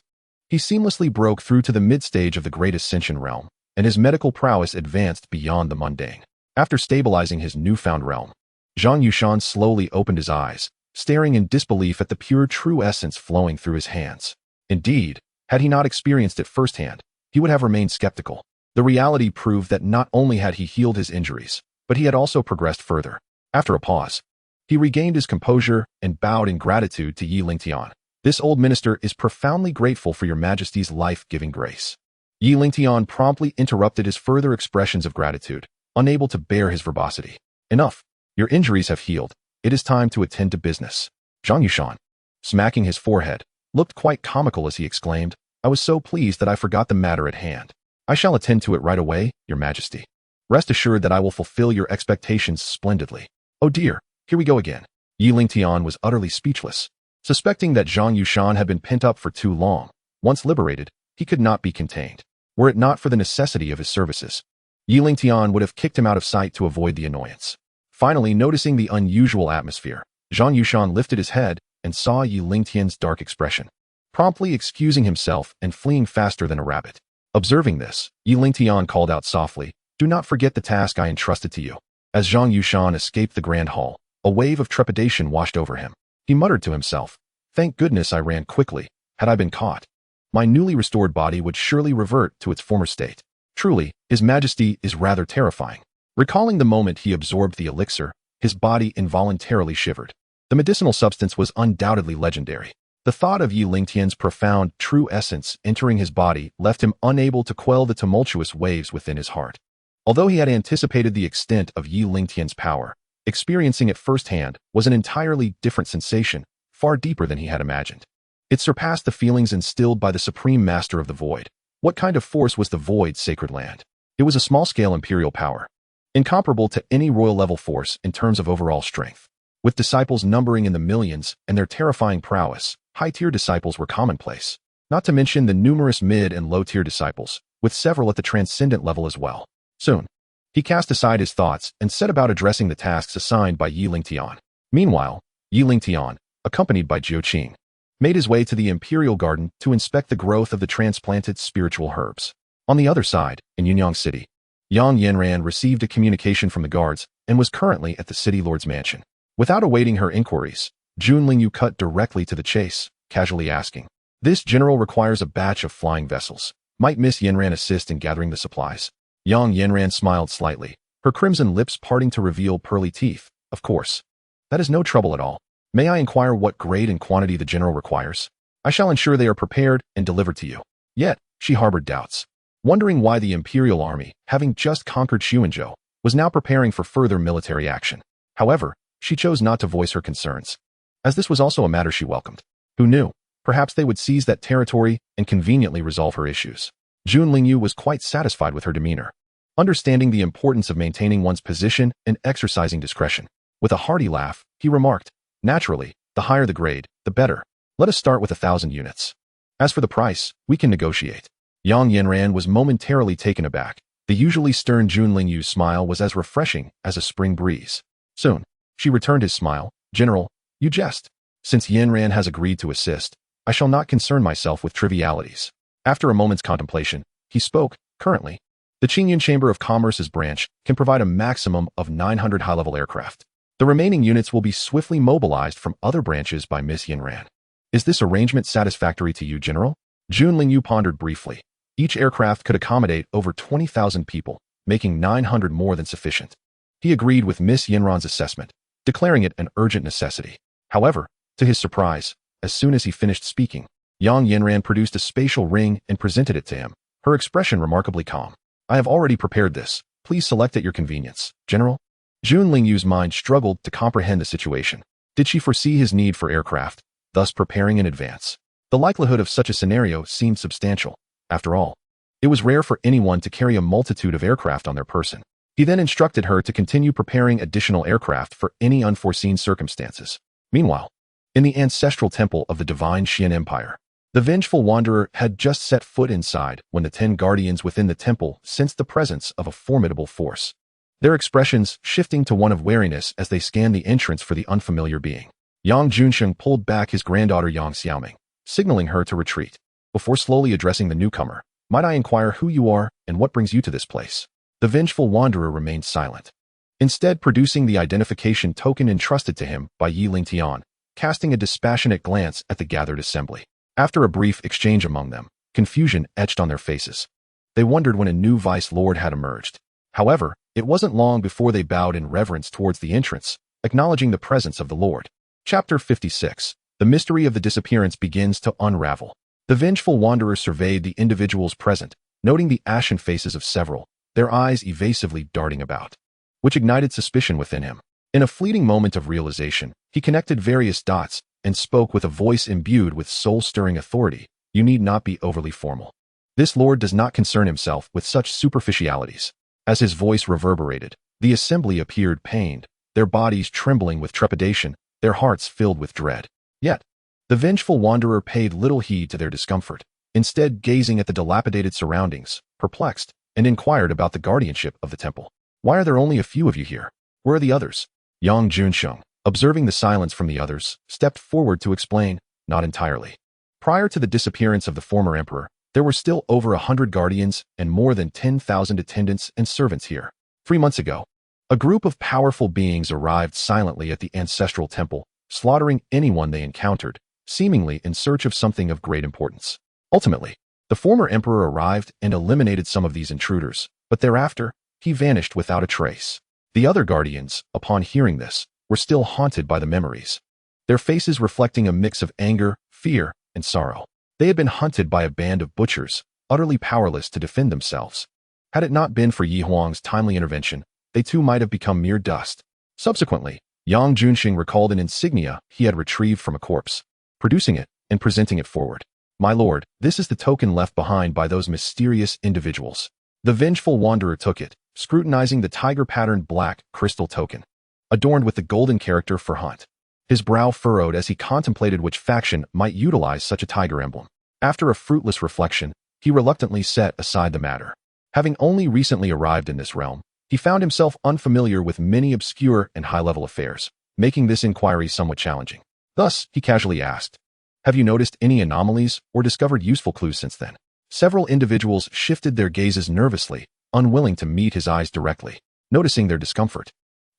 he seamlessly broke through to the mid-stage of the Great Ascension realm, and his medical prowess advanced beyond the mundane. After stabilizing his newfound realm, Zhang Yushan slowly opened his eyes, staring in disbelief at the pure true essence flowing through his hands. Indeed, had he not experienced it firsthand, he would have remained skeptical. The reality proved that not only had he healed his injuries, but he had also progressed further. After a pause, he regained his composure and bowed in gratitude to Lingtian. This old minister is profoundly grateful for your majesty's life-giving grace. Lingtian promptly interrupted his further expressions of gratitude, unable to bear his verbosity. Enough. Your injuries have healed. It is time to attend to business. Zhang Yushan, smacking his forehead, looked quite comical as he exclaimed, I was so pleased that I forgot the matter at hand. I shall attend to it right away, your majesty. Rest assured that I will fulfill your expectations splendidly. Oh dear, here we go again. Lingtian was utterly speechless. Suspecting that Zhang Yushan had been pent up for too long, once liberated, he could not be contained. Were it not for the necessity of his services, Lingtian would have kicked him out of sight to avoid the annoyance. Finally, noticing the unusual atmosphere, Zhang Yushan lifted his head and saw Lingtian's dark expression, promptly excusing himself and fleeing faster than a rabbit. Observing this, Lingtian called out softly, Do not forget the task I entrusted to you. As Zhang Yushan escaped the grand hall, a wave of trepidation washed over him. He muttered to himself, Thank goodness I ran quickly. Had I been caught, my newly restored body would surely revert to its former state. Truly, His Majesty is rather terrifying. Recalling the moment he absorbed the elixir, his body involuntarily shivered. The medicinal substance was undoubtedly legendary. The thought of Lingtian's profound, true essence entering his body left him unable to quell the tumultuous waves within his heart. Although he had anticipated the extent of Lingtian's power, experiencing it firsthand was an entirely different sensation, far deeper than he had imagined. It surpassed the feelings instilled by the supreme master of the void. What kind of force was the void's sacred land? It was a small-scale imperial power, incomparable to any royal-level force in terms of overall strength. With disciples numbering in the millions and their terrifying prowess, high-tier disciples were commonplace, not to mention the numerous mid- and low-tier disciples, with several at the transcendent level as well. Soon, he cast aside his thoughts and set about addressing the tasks assigned by Lingtian. Meanwhile, Lingtian, accompanied by Jiu Qing, made his way to the imperial garden to inspect the growth of the transplanted spiritual herbs. On the other side, in Yunyang City, Yang Yanran received a communication from the guards and was currently at the city lord's mansion. Without awaiting her inquiries, Jun Lingyu cut directly to the chase, casually asking, This general requires a batch of flying vessels. Might Miss Yanran assist in gathering the supplies? Yang Yanran smiled slightly, her crimson lips parting to reveal pearly teeth. Of course. That is no trouble at all. May I inquire what grade and quantity the general requires? I shall ensure they are prepared and delivered to you. Yet, she harbored doubts, wondering why the imperial army, having just conquered Xuanzhou, was now preparing for further military action. However, she chose not to voice her concerns, as this was also a matter she welcomed. Who knew? Perhaps they would seize that territory and conveniently resolve her issues. Jun Lingyu was quite satisfied with her demeanor, understanding the importance of maintaining one's position and exercising discretion. With a hearty laugh, he remarked, "Naturally, the higher the grade, the better. Let us start with 1,000 units. As for the price, we can negotiate." Yang Yanran was momentarily taken aback. The usually stern Jun Lingyu's smile was as refreshing as a spring breeze. Soon, she returned his smile. "General, you jest. Since Yanran has agreed to assist, I shall not concern myself with trivialities." After a moment's contemplation, he spoke. "Currently, the Qingyan Chamber of Commerce's branch can provide a maximum of 900 high-level aircraft. The remaining units will be swiftly mobilized from other branches by Miss Yanran. Is this arrangement satisfactory to you, General?" Jun Lingyu pondered briefly. Each aircraft could accommodate over 20,000 people, making 900 more than sufficient. He agreed with Miss Yanran's assessment, declaring it an urgent necessity. However, to his surprise, as soon as he finished speaking, Yang Yanran produced a spatial ring and presented it to him, her expression remarkably calm. "I have already prepared this. Please select at your convenience, General." Jun Lingyu's mind struggled to comprehend the situation. Did she foresee his need for aircraft, thus preparing in advance? The likelihood of such a scenario seemed substantial. After all, it was rare for anyone to carry a multitude of aircraft on their person. He then instructed her to continue preparing additional aircraft for any unforeseen circumstances. Meanwhile, in the ancestral temple of the divine Xian Empire, the vengeful wanderer had just set foot inside when the 10 guardians within the temple sensed the presence of a formidable force, their expressions shifting to one of wariness as they scanned the entrance for the unfamiliar being. Yang Junsheng pulled back his granddaughter Yang Xiaoming, signaling her to retreat. Before slowly addressing the newcomer, "Might I inquire who you are and what brings you to this place?" The vengeful wanderer remained silent, instead producing the identification token entrusted to him by Yi Lingtian, casting a dispassionate glance at the gathered assembly. After a brief exchange among them, confusion etched on their faces. They wondered when a new vice lord had emerged. However, it wasn't long before they bowed in reverence towards the entrance, acknowledging the presence of the lord. Chapter 56. The mystery of the disappearance begins to unravel. The vengeful wanderer surveyed the individuals present, noting the ashen faces of several, their eyes evasively darting about, which ignited suspicion within him. In a fleeting moment of realization, he connected various dots and spoke with a voice imbued with soul-stirring authority. "You need not be overly formal. This lord does not concern himself with such superficialities." As his voice reverberated, the assembly appeared pained, their bodies trembling with trepidation, their hearts filled with dread. Yet, the vengeful wanderer paid little heed to their discomfort, instead gazing at the dilapidated surroundings, perplexed, and inquired about the guardianship of the temple. "Why are there only a few of you here? Where are the others?" Yang Junsheng, observing the silence from the others, stepped forward to explain. "Not entirely. Prior to the disappearance of the former emperor, there were still over 100 guardians and more than 10,000 attendants and servants here. 3 months ago, a group of powerful beings arrived silently at the ancestral temple, slaughtering anyone they encountered, seemingly in search of something of great importance. Ultimately, the former emperor arrived and eliminated some of these intruders, but thereafter, he vanished without a trace. The other guardians, upon hearing this, were still haunted by the memories, their faces reflecting a mix of anger, fear, and sorrow. They had been hunted by a band of butchers, utterly powerless to defend themselves. Had it not been for Yi Huang's timely intervention, they too might have become mere dust. Subsequently, Yang Junsheng recalled an insignia he had retrieved from a corpse, producing it and presenting it forward. "My lord, this is the token left behind by those mysterious individuals." The vengeful wanderer took it, scrutinizing the tiger-patterned black crystal token, adorned with the golden character for hunt. His brow furrowed as he contemplated which faction might utilize such a tiger emblem. After a fruitless reflection, he reluctantly set aside the matter. Having only recently arrived in this realm, he found himself unfamiliar with many obscure and high-level affairs, making this inquiry somewhat challenging. Thus, he casually asked, "Have you noticed any anomalies or discovered useful clues since then?" Several individuals shifted their gazes nervously, unwilling to meet his eyes directly. Noticing their discomfort,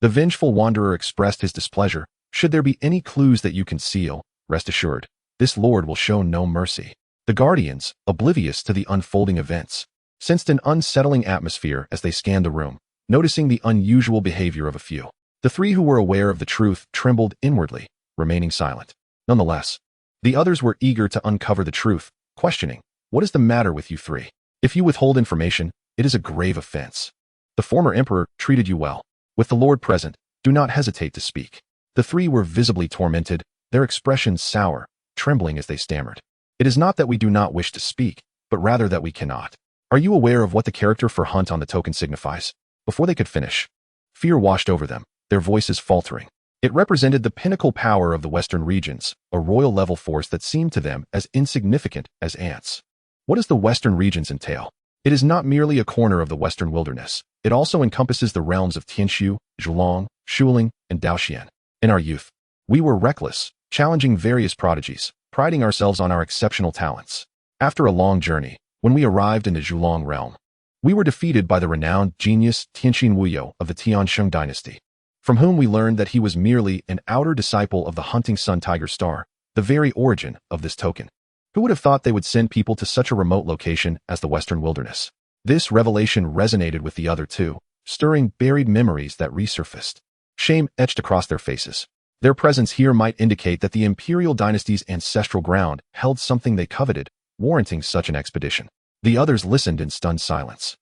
the vengeful wanderer expressed his displeasure. "Should there be any clues that you conceal, rest assured, this lord will show no mercy." The guardians, oblivious to the unfolding events, sensed an unsettling atmosphere as they scanned the room, noticing the unusual behavior of a few. The three who were aware of the truth trembled inwardly, remaining silent. Nonetheless, the others were eager to uncover the truth, questioning, "What is the matter with you three? If you withhold information, it is a grave offense. The former emperor treated you well. With the Lord present, do not hesitate to speak." The three were visibly tormented, their expressions sour, trembling as they stammered. "It is not that we do not wish to speak, but rather that we cannot. Are you aware of what the character for hunt on the token signifies?" Before they could finish, fear washed over them, their voices faltering. It represented the pinnacle power of the Western regions, a royal-level force that seemed to them as insignificant as ants. What does the Western regions entail? It is not merely a corner of the Western wilderness. It also encompasses the realms of Tianshu, Zhulang, Shuling, and Daoxian. In our youth, we were reckless, challenging various prodigies, priding ourselves on our exceptional talents. After a long journey, when we arrived in the Zhulang realm, we were defeated by the renowned genius Tianxin Wuyo of the Tianxiang Dynasty, from whom we learned that he was merely an outer disciple of the hunting sun tiger star, the very origin of this token. Who would have thought they would send people to such a remote location as the Western wilderness? This revelation resonated with the other two, stirring buried memories that resurfaced. Shame etched across their faces. Their presence here might indicate that the imperial dynasty's ancestral ground held something they coveted, warranting such an expedition. The others listened in stunned silence.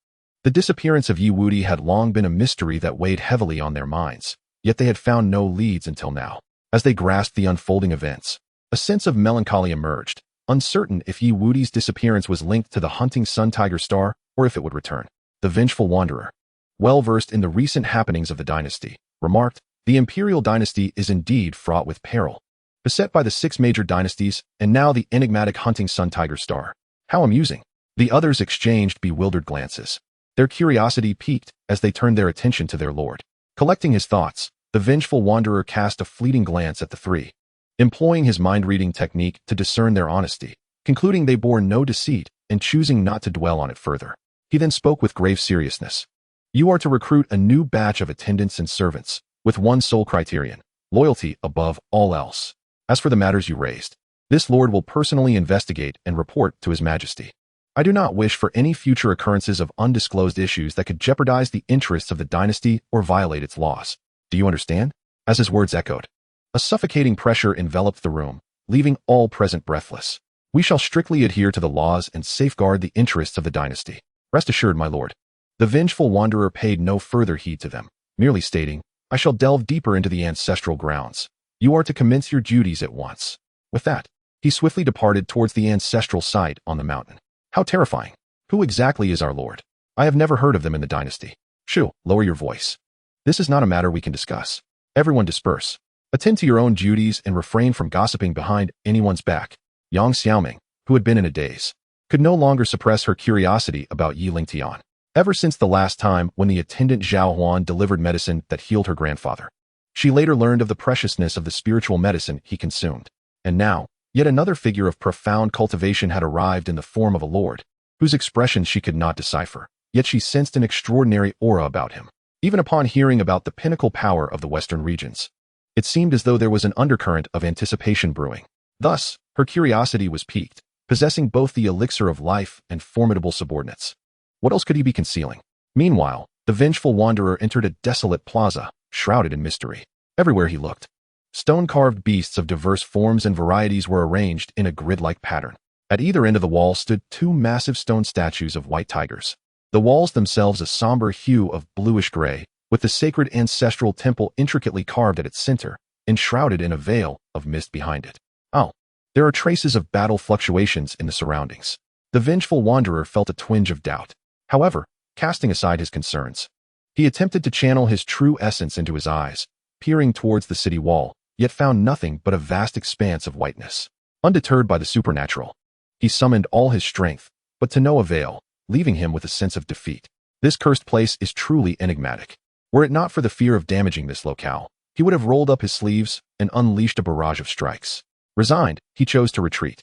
The disappearance of Yi Wudi had long been a mystery that weighed heavily on their minds, yet they had found no leads until now. As they grasped the unfolding events, a sense of melancholy emerged, uncertain if Yi Wudi's disappearance was linked to the hunting sun tiger star or if it would return. The vengeful wanderer, well versed in the recent happenings of the dynasty, remarked, "The imperial dynasty is indeed fraught with peril, beset by the 6 major dynasties and now the enigmatic hunting sun tiger star. How amusing." The others exchanged bewildered glances. Their curiosity piqued as they turned their attention to their lord. Collecting his thoughts, the vengeful wanderer cast a fleeting glance at the three, employing his mind-reading technique to discern their honesty, concluding they bore no deceit and choosing not to dwell on it further. He then spoke with grave seriousness. "You are to recruit a new batch of attendants and servants, with one sole criterion: loyalty above all else. As for the matters you raised, this lord will personally investigate and report to His Majesty. I do not wish for any future occurrences of undisclosed issues that could jeopardize the interests of the dynasty or violate its laws. Do you understand?" As his words echoed, a suffocating pressure enveloped the room, leaving all present breathless. "We shall strictly adhere to the laws and safeguard the interests of the dynasty. Rest assured, my lord." The vengeful wanderer paid no further heed to them, merely stating, "I shall delve deeper into the ancestral grounds. You are to commence your duties at once." With that, he swiftly departed towards the ancestral site on the mountain. How terrifying. Who exactly is our lord? I have never heard of them in the dynasty. Shoo, lower your voice. This is not a matter we can discuss. Everyone disperse. Attend to your own duties and refrain from gossiping behind anyone's back. Yang Xiaoming, who had been in a daze, could no longer suppress her curiosity about Yi Lingtian. Ever since the last time when the attendant Zhao Huan delivered medicine that healed her grandfather, she later learned of the preciousness of the spiritual medicine he consumed. And now, yet another figure of profound cultivation had arrived in the form of a lord, whose expression she could not decipher, yet she sensed an extraordinary aura about him. Even upon hearing about the pinnacle power of the Western regions, it seemed as though there was an undercurrent of anticipation brewing. Thus, her curiosity was piqued, possessing both the elixir of life and formidable subordinates. What else could he be concealing? Meanwhile, the vengeful wanderer entered a desolate plaza, shrouded in mystery. Everywhere he looked, stone-carved beasts of diverse forms and varieties were arranged in a grid-like pattern. At either end of the wall stood 2 massive stone statues of white tigers. The walls themselves a somber hue of bluish-gray, with the sacred ancestral temple intricately carved at its center, enshrouded in a veil of mist behind it. Oh, there are traces of battle fluctuations in the surroundings. The vengeful wanderer felt a twinge of doubt. However, casting aside his concerns, he attempted to channel his true essence into his eyes, peering towards the city wall, yet found nothing but a vast expanse of whiteness. Undeterred by the supernatural, he summoned all his strength, but to no avail, leaving him with a sense of defeat. This cursed place is truly enigmatic. Were it not for the fear of damaging this locale, he would have rolled up his sleeves and unleashed a barrage of strikes. Resigned, he chose to retreat,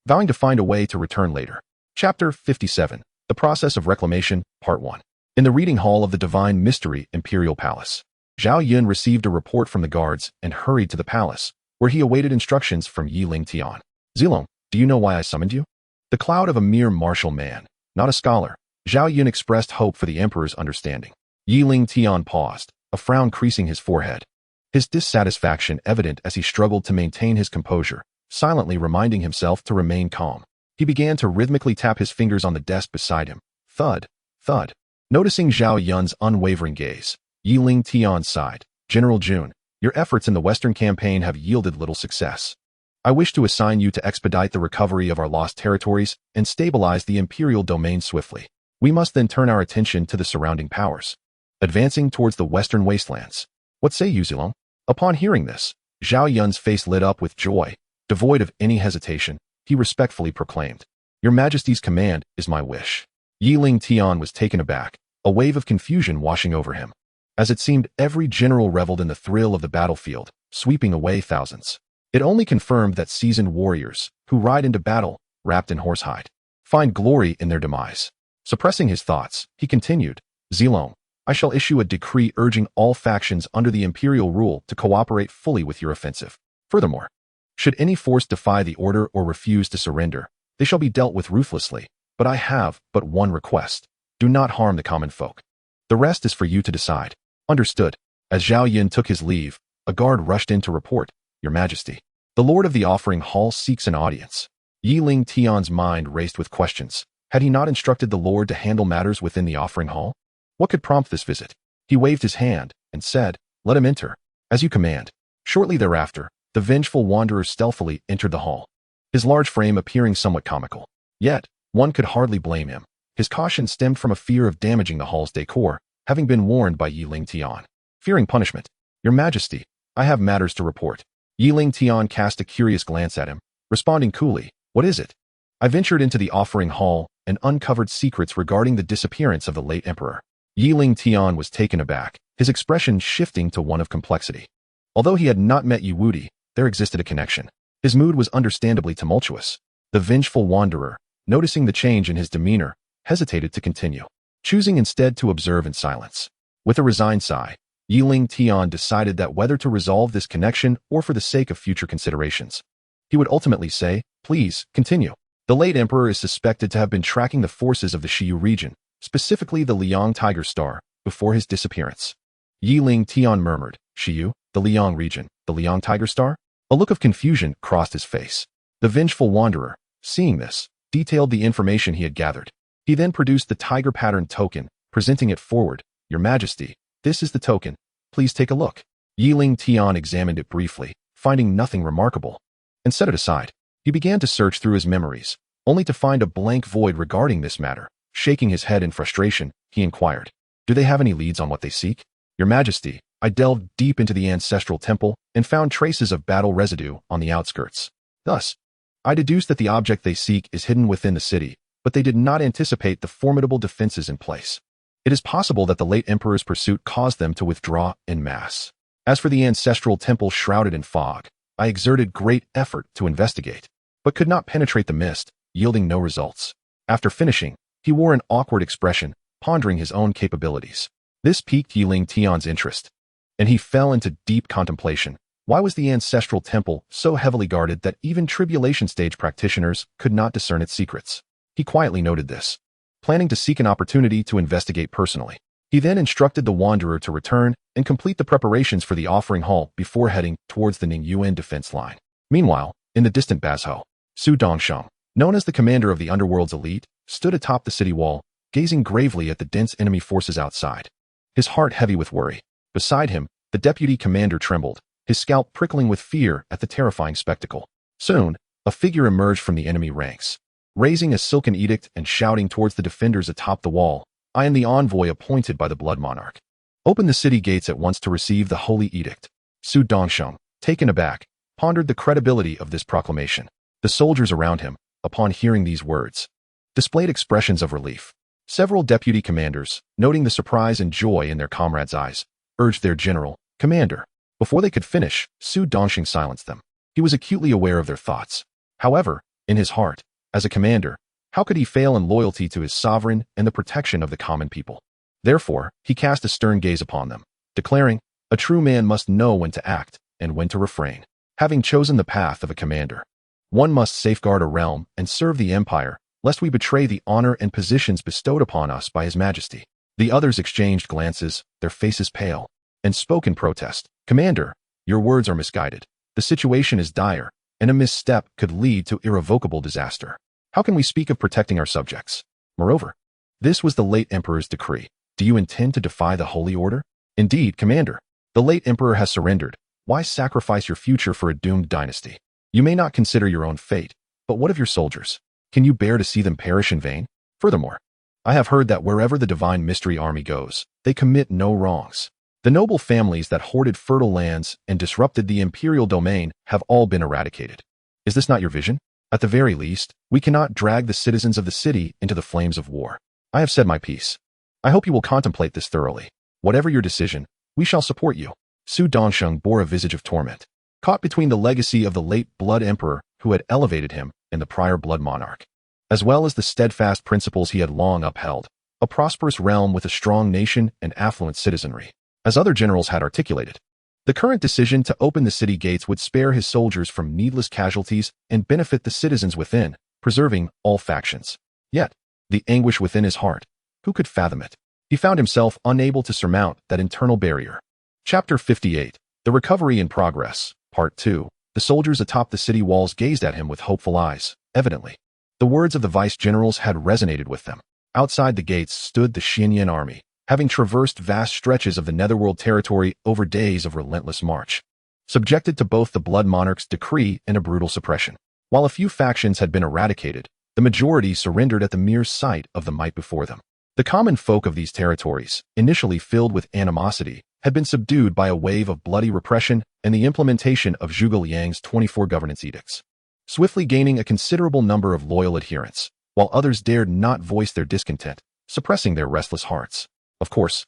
vowing to find a way to return later. Chapter 57. The Process of Reclamation, Part 1. In the reading hall of the Divine Mystery Imperial Palace, Zhao Yun received a report from the guards and hurried to the palace, where he awaited instructions from Yi Lingtian. "Zilong, do you know why I summoned you?" The cloud of a mere martial man, not a scholar, Zhao Yun expressed hope for the emperor's understanding. Lingtian paused, a frown creasing his forehead. His dissatisfaction evident as he struggled to maintain his composure, silently reminding himself to remain calm. He began to rhythmically tap his fingers on the desk beside him. Thud, thud. Noticing Zhao Yun's unwavering gaze, Lingtian sighed. General Jun, your efforts in the Western campaign have yielded little success. I wish to assign you to expedite the recovery of our lost territories and stabilize the imperial domain swiftly. We must then turn our attention to the surrounding powers, advancing towards the western wastelands. What say you, Zilong? Upon hearing this, Zhao Yun's face lit up with joy. Devoid of any hesitation, he respectfully proclaimed, Your Majesty's command is my wish. Lingtian was taken aback, a wave of confusion washing over him. As it seemed, every general reveled in the thrill of the battlefield, sweeping away thousands. It only confirmed that seasoned warriors, who ride into battle, wrapped in horsehide, find glory in their demise. Suppressing his thoughts, he continued, Zilong, I shall issue a decree urging all factions under the imperial rule to cooperate fully with your offensive. Furthermore, should any force defy the order or refuse to surrender, they shall be dealt with ruthlessly. But I have but one request. Do not harm the common folk. The rest is for you to decide. Understood. As Zhao Yun took his leave, a guard rushed in to report, Your Majesty, the Lord of the Offering Hall seeks an audience. Lingtian's mind raced with questions. Had he not instructed the Lord to handle matters within the Offering Hall? What could prompt this visit? He waved his hand and said, Let him enter. As you command. Shortly thereafter, the vengeful wanderer stealthily entered the hall, his large frame appearing somewhat comical. Yet, one could hardly blame him. His caution stemmed from a fear of damaging the hall's decor, having been warned by Lingtian. Fearing punishment, Your Majesty, I have matters to report. Lingtian cast a curious glance at him, responding coolly, What is it? I ventured into the offering hall and uncovered secrets regarding the disappearance of the late emperor. Lingtian was taken aback, his expression shifting to one of complexity. Although he had not met Yiwudi, there existed a connection. His mood was understandably tumultuous. The vengeful wanderer, noticing the change in his demeanor, hesitated to continue, choosing instead to observe in silence. With a resigned sigh, Lingtian decided that whether to resolve this connection or for the sake of future considerations, he would ultimately say, Please, continue. The late emperor is suspected to have been tracking the forces of the Xiu region, specifically the Liang Tiger Star, before his disappearance. Lingtian murmured, Xiu, the Liang region, the Liang Tiger Star? A look of confusion crossed his face. The vengeful wanderer, seeing this, detailed the information he had gathered. He then produced the tiger pattern token, presenting it forward. Your Majesty, this is the token. Please take a look. Lingtian examined it briefly, finding nothing remarkable, and set it aside. He began to search through his memories, only to find a blank void regarding this matter. Shaking his head in frustration, he inquired, Do they have any leads on what they seek? Your Majesty, I delved deep into the ancestral temple and found traces of battle residue on the outskirts. Thus, I deduced that the object they seek is hidden within the city, but they did not anticipate the formidable defenses in place. It is possible that the late emperor's pursuit caused them to withdraw en masse. As for the ancestral temple shrouded in fog, I exerted great effort to investigate, but could not penetrate the mist, yielding no results. After finishing, he wore an awkward expression, pondering his own capabilities. This piqued Lingtian's interest, and he fell into deep contemplation. Why was the ancestral temple so heavily guarded that even tribulation stage practitioners could not discern its secrets? He quietly noted this, planning to seek an opportunity to investigate personally. He then instructed the wanderer to return and complete the preparations for the offering hall before heading towards the Ningyuan defense line. Meanwhile, in the distant Bazhou, Su Dongsheng, known as the commander of the underworld's elite, stood atop the city wall, gazing gravely at the dense enemy forces outside, his heart heavy with worry. Beside him, the deputy commander trembled, his scalp prickling with fear at the terrifying spectacle. Soon, a figure emerged from the enemy ranks, raising a silken edict and shouting towards the defenders atop the wall, I am the envoy appointed by the Blood Monarch. Open the city gates at once to receive the holy edict. Su Dongsheng, taken aback, pondered the credibility of this proclamation. The soldiers around him, upon hearing these words, displayed expressions of relief. Several deputy commanders, noting the surprise and joy in their comrades' eyes, urged their general, Commander. Before they could finish, Su Dongsheng silenced them. He was acutely aware of their thoughts. However, in his heart, as a commander, how could he fail in loyalty to his sovereign and the protection of the common people? Therefore, he cast a stern gaze upon them, declaring, A true man must know when to act and when to refrain. Having chosen the path of a commander, one must safeguard a realm and serve the empire, lest we betray the honor and positions bestowed upon us by His Majesty. The others exchanged glances, their faces pale, and spoke in protest. "Commander, your words are misguided. The situation is dire, and a misstep could lead to irrevocable disaster. How can we speak of protecting our subjects? Moreover, this was the late Emperor's decree. Do you intend to defy the Holy Order?" "Indeed, Commander. The late Emperor has surrendered. Why sacrifice your future for a doomed dynasty? You may not consider your own fate, but what of your soldiers? Can you bear to see them perish in vain? Furthermore, I have heard that wherever the divine mystery army goes, they commit no wrongs. The noble families that hoarded fertile lands and disrupted the imperial domain have all been eradicated. Is this not your vision? At the very least, we cannot drag the citizens of the city into the flames of war. I have said my piece. I hope you will contemplate this thoroughly. Whatever your decision, we shall support you." Su Dongsheng bore a visage of torment, caught between the legacy of the late Blood Emperor who had elevated him and the prior Blood Monarch, as well as the steadfast principles he had long upheld, a prosperous realm with a strong nation and affluent citizenry. As other generals had articulated, the current decision to open the city gates would spare his soldiers from needless casualties and benefit the citizens within, preserving all factions. Yet, the anguish within his heart, who could fathom it? He found himself unable to surmount that internal barrier. Chapter 58. The Recovery in Progress. Part 2. The soldiers atop the city walls gazed at him with hopeful eyes. Evidently, the words of the vice-generals had resonated with them. Outside the gates stood the Xianxian army, having traversed vast stretches of the netherworld territory over days of relentless march, subjected to both the Blood Monarch's decree and a brutal suppression. While a few factions had been eradicated, the majority surrendered at the mere sight of the might before them. The common folk of these territories, initially filled with animosity, had been subdued by a wave of bloody repression and the implementation of Zhuge Liang's 24 governance edicts, swiftly gaining a considerable number of loyal adherents, while others dared not voice their discontent, suppressing their restless hearts. Of course,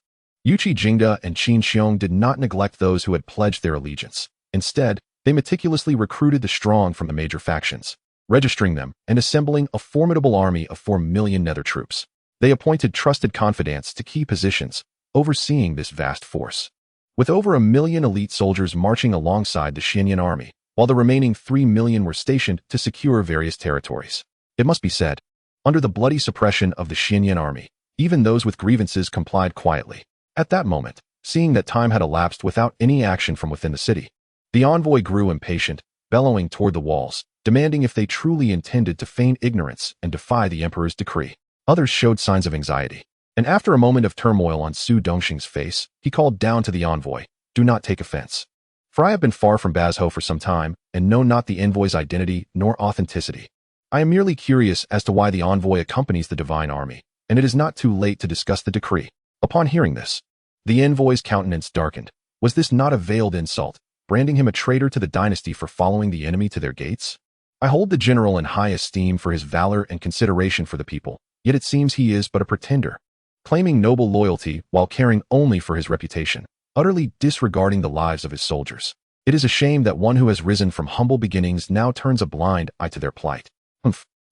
Yuqi Jingda and Qin Xiong did not neglect those who had pledged their allegiance. Instead, they meticulously recruited the strong from the major factions, registering them and assembling a formidable army of 4 million nether troops. They appointed trusted confidants to key positions, overseeing this vast force. With over 1 million elite soldiers marching alongside the Xianxian army, while the remaining 3 million were stationed to secure various territories. It must be said, under the bloody suppression of the Xianxian army, even those with grievances complied quietly. At that moment, seeing that time had elapsed without any action from within the city, the envoy grew impatient, bellowing toward the walls, demanding if they truly intended to feign ignorance and defy the emperor's decree. Others showed signs of anxiety, and after a moment of turmoil on Su Dongsheng's face, he called down to the envoy, "Do not take offense. For I have been far from Bazhou for some time, and know not the envoy's identity nor authenticity. I am merely curious as to why the envoy accompanies the divine army, and it is not too late to discuss the decree." Upon hearing this, the envoy's countenance darkened. Was this not a veiled insult, branding him a traitor to the dynasty for following the enemy to their gates? "I hold the general in high esteem for his valor and consideration for the people, yet it seems he is but a pretender, claiming noble loyalty while caring only for his reputation, utterly disregarding the lives of his soldiers. It is a shame that one who has risen from humble beginnings now turns a blind eye to their plight.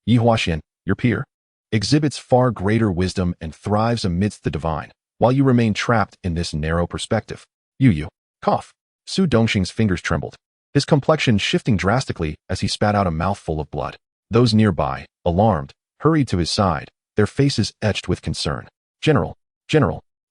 Yi Huaxian, your peer, exhibits far greater wisdom and thrives amidst the divine, while you remain trapped in this narrow perspective. Yu. Cough. Su Dongsheng's fingers trembled, his complexion shifting drastically as he spat out a mouthful of blood. Those nearby, alarmed, hurried to his side, their faces etched with concern. General.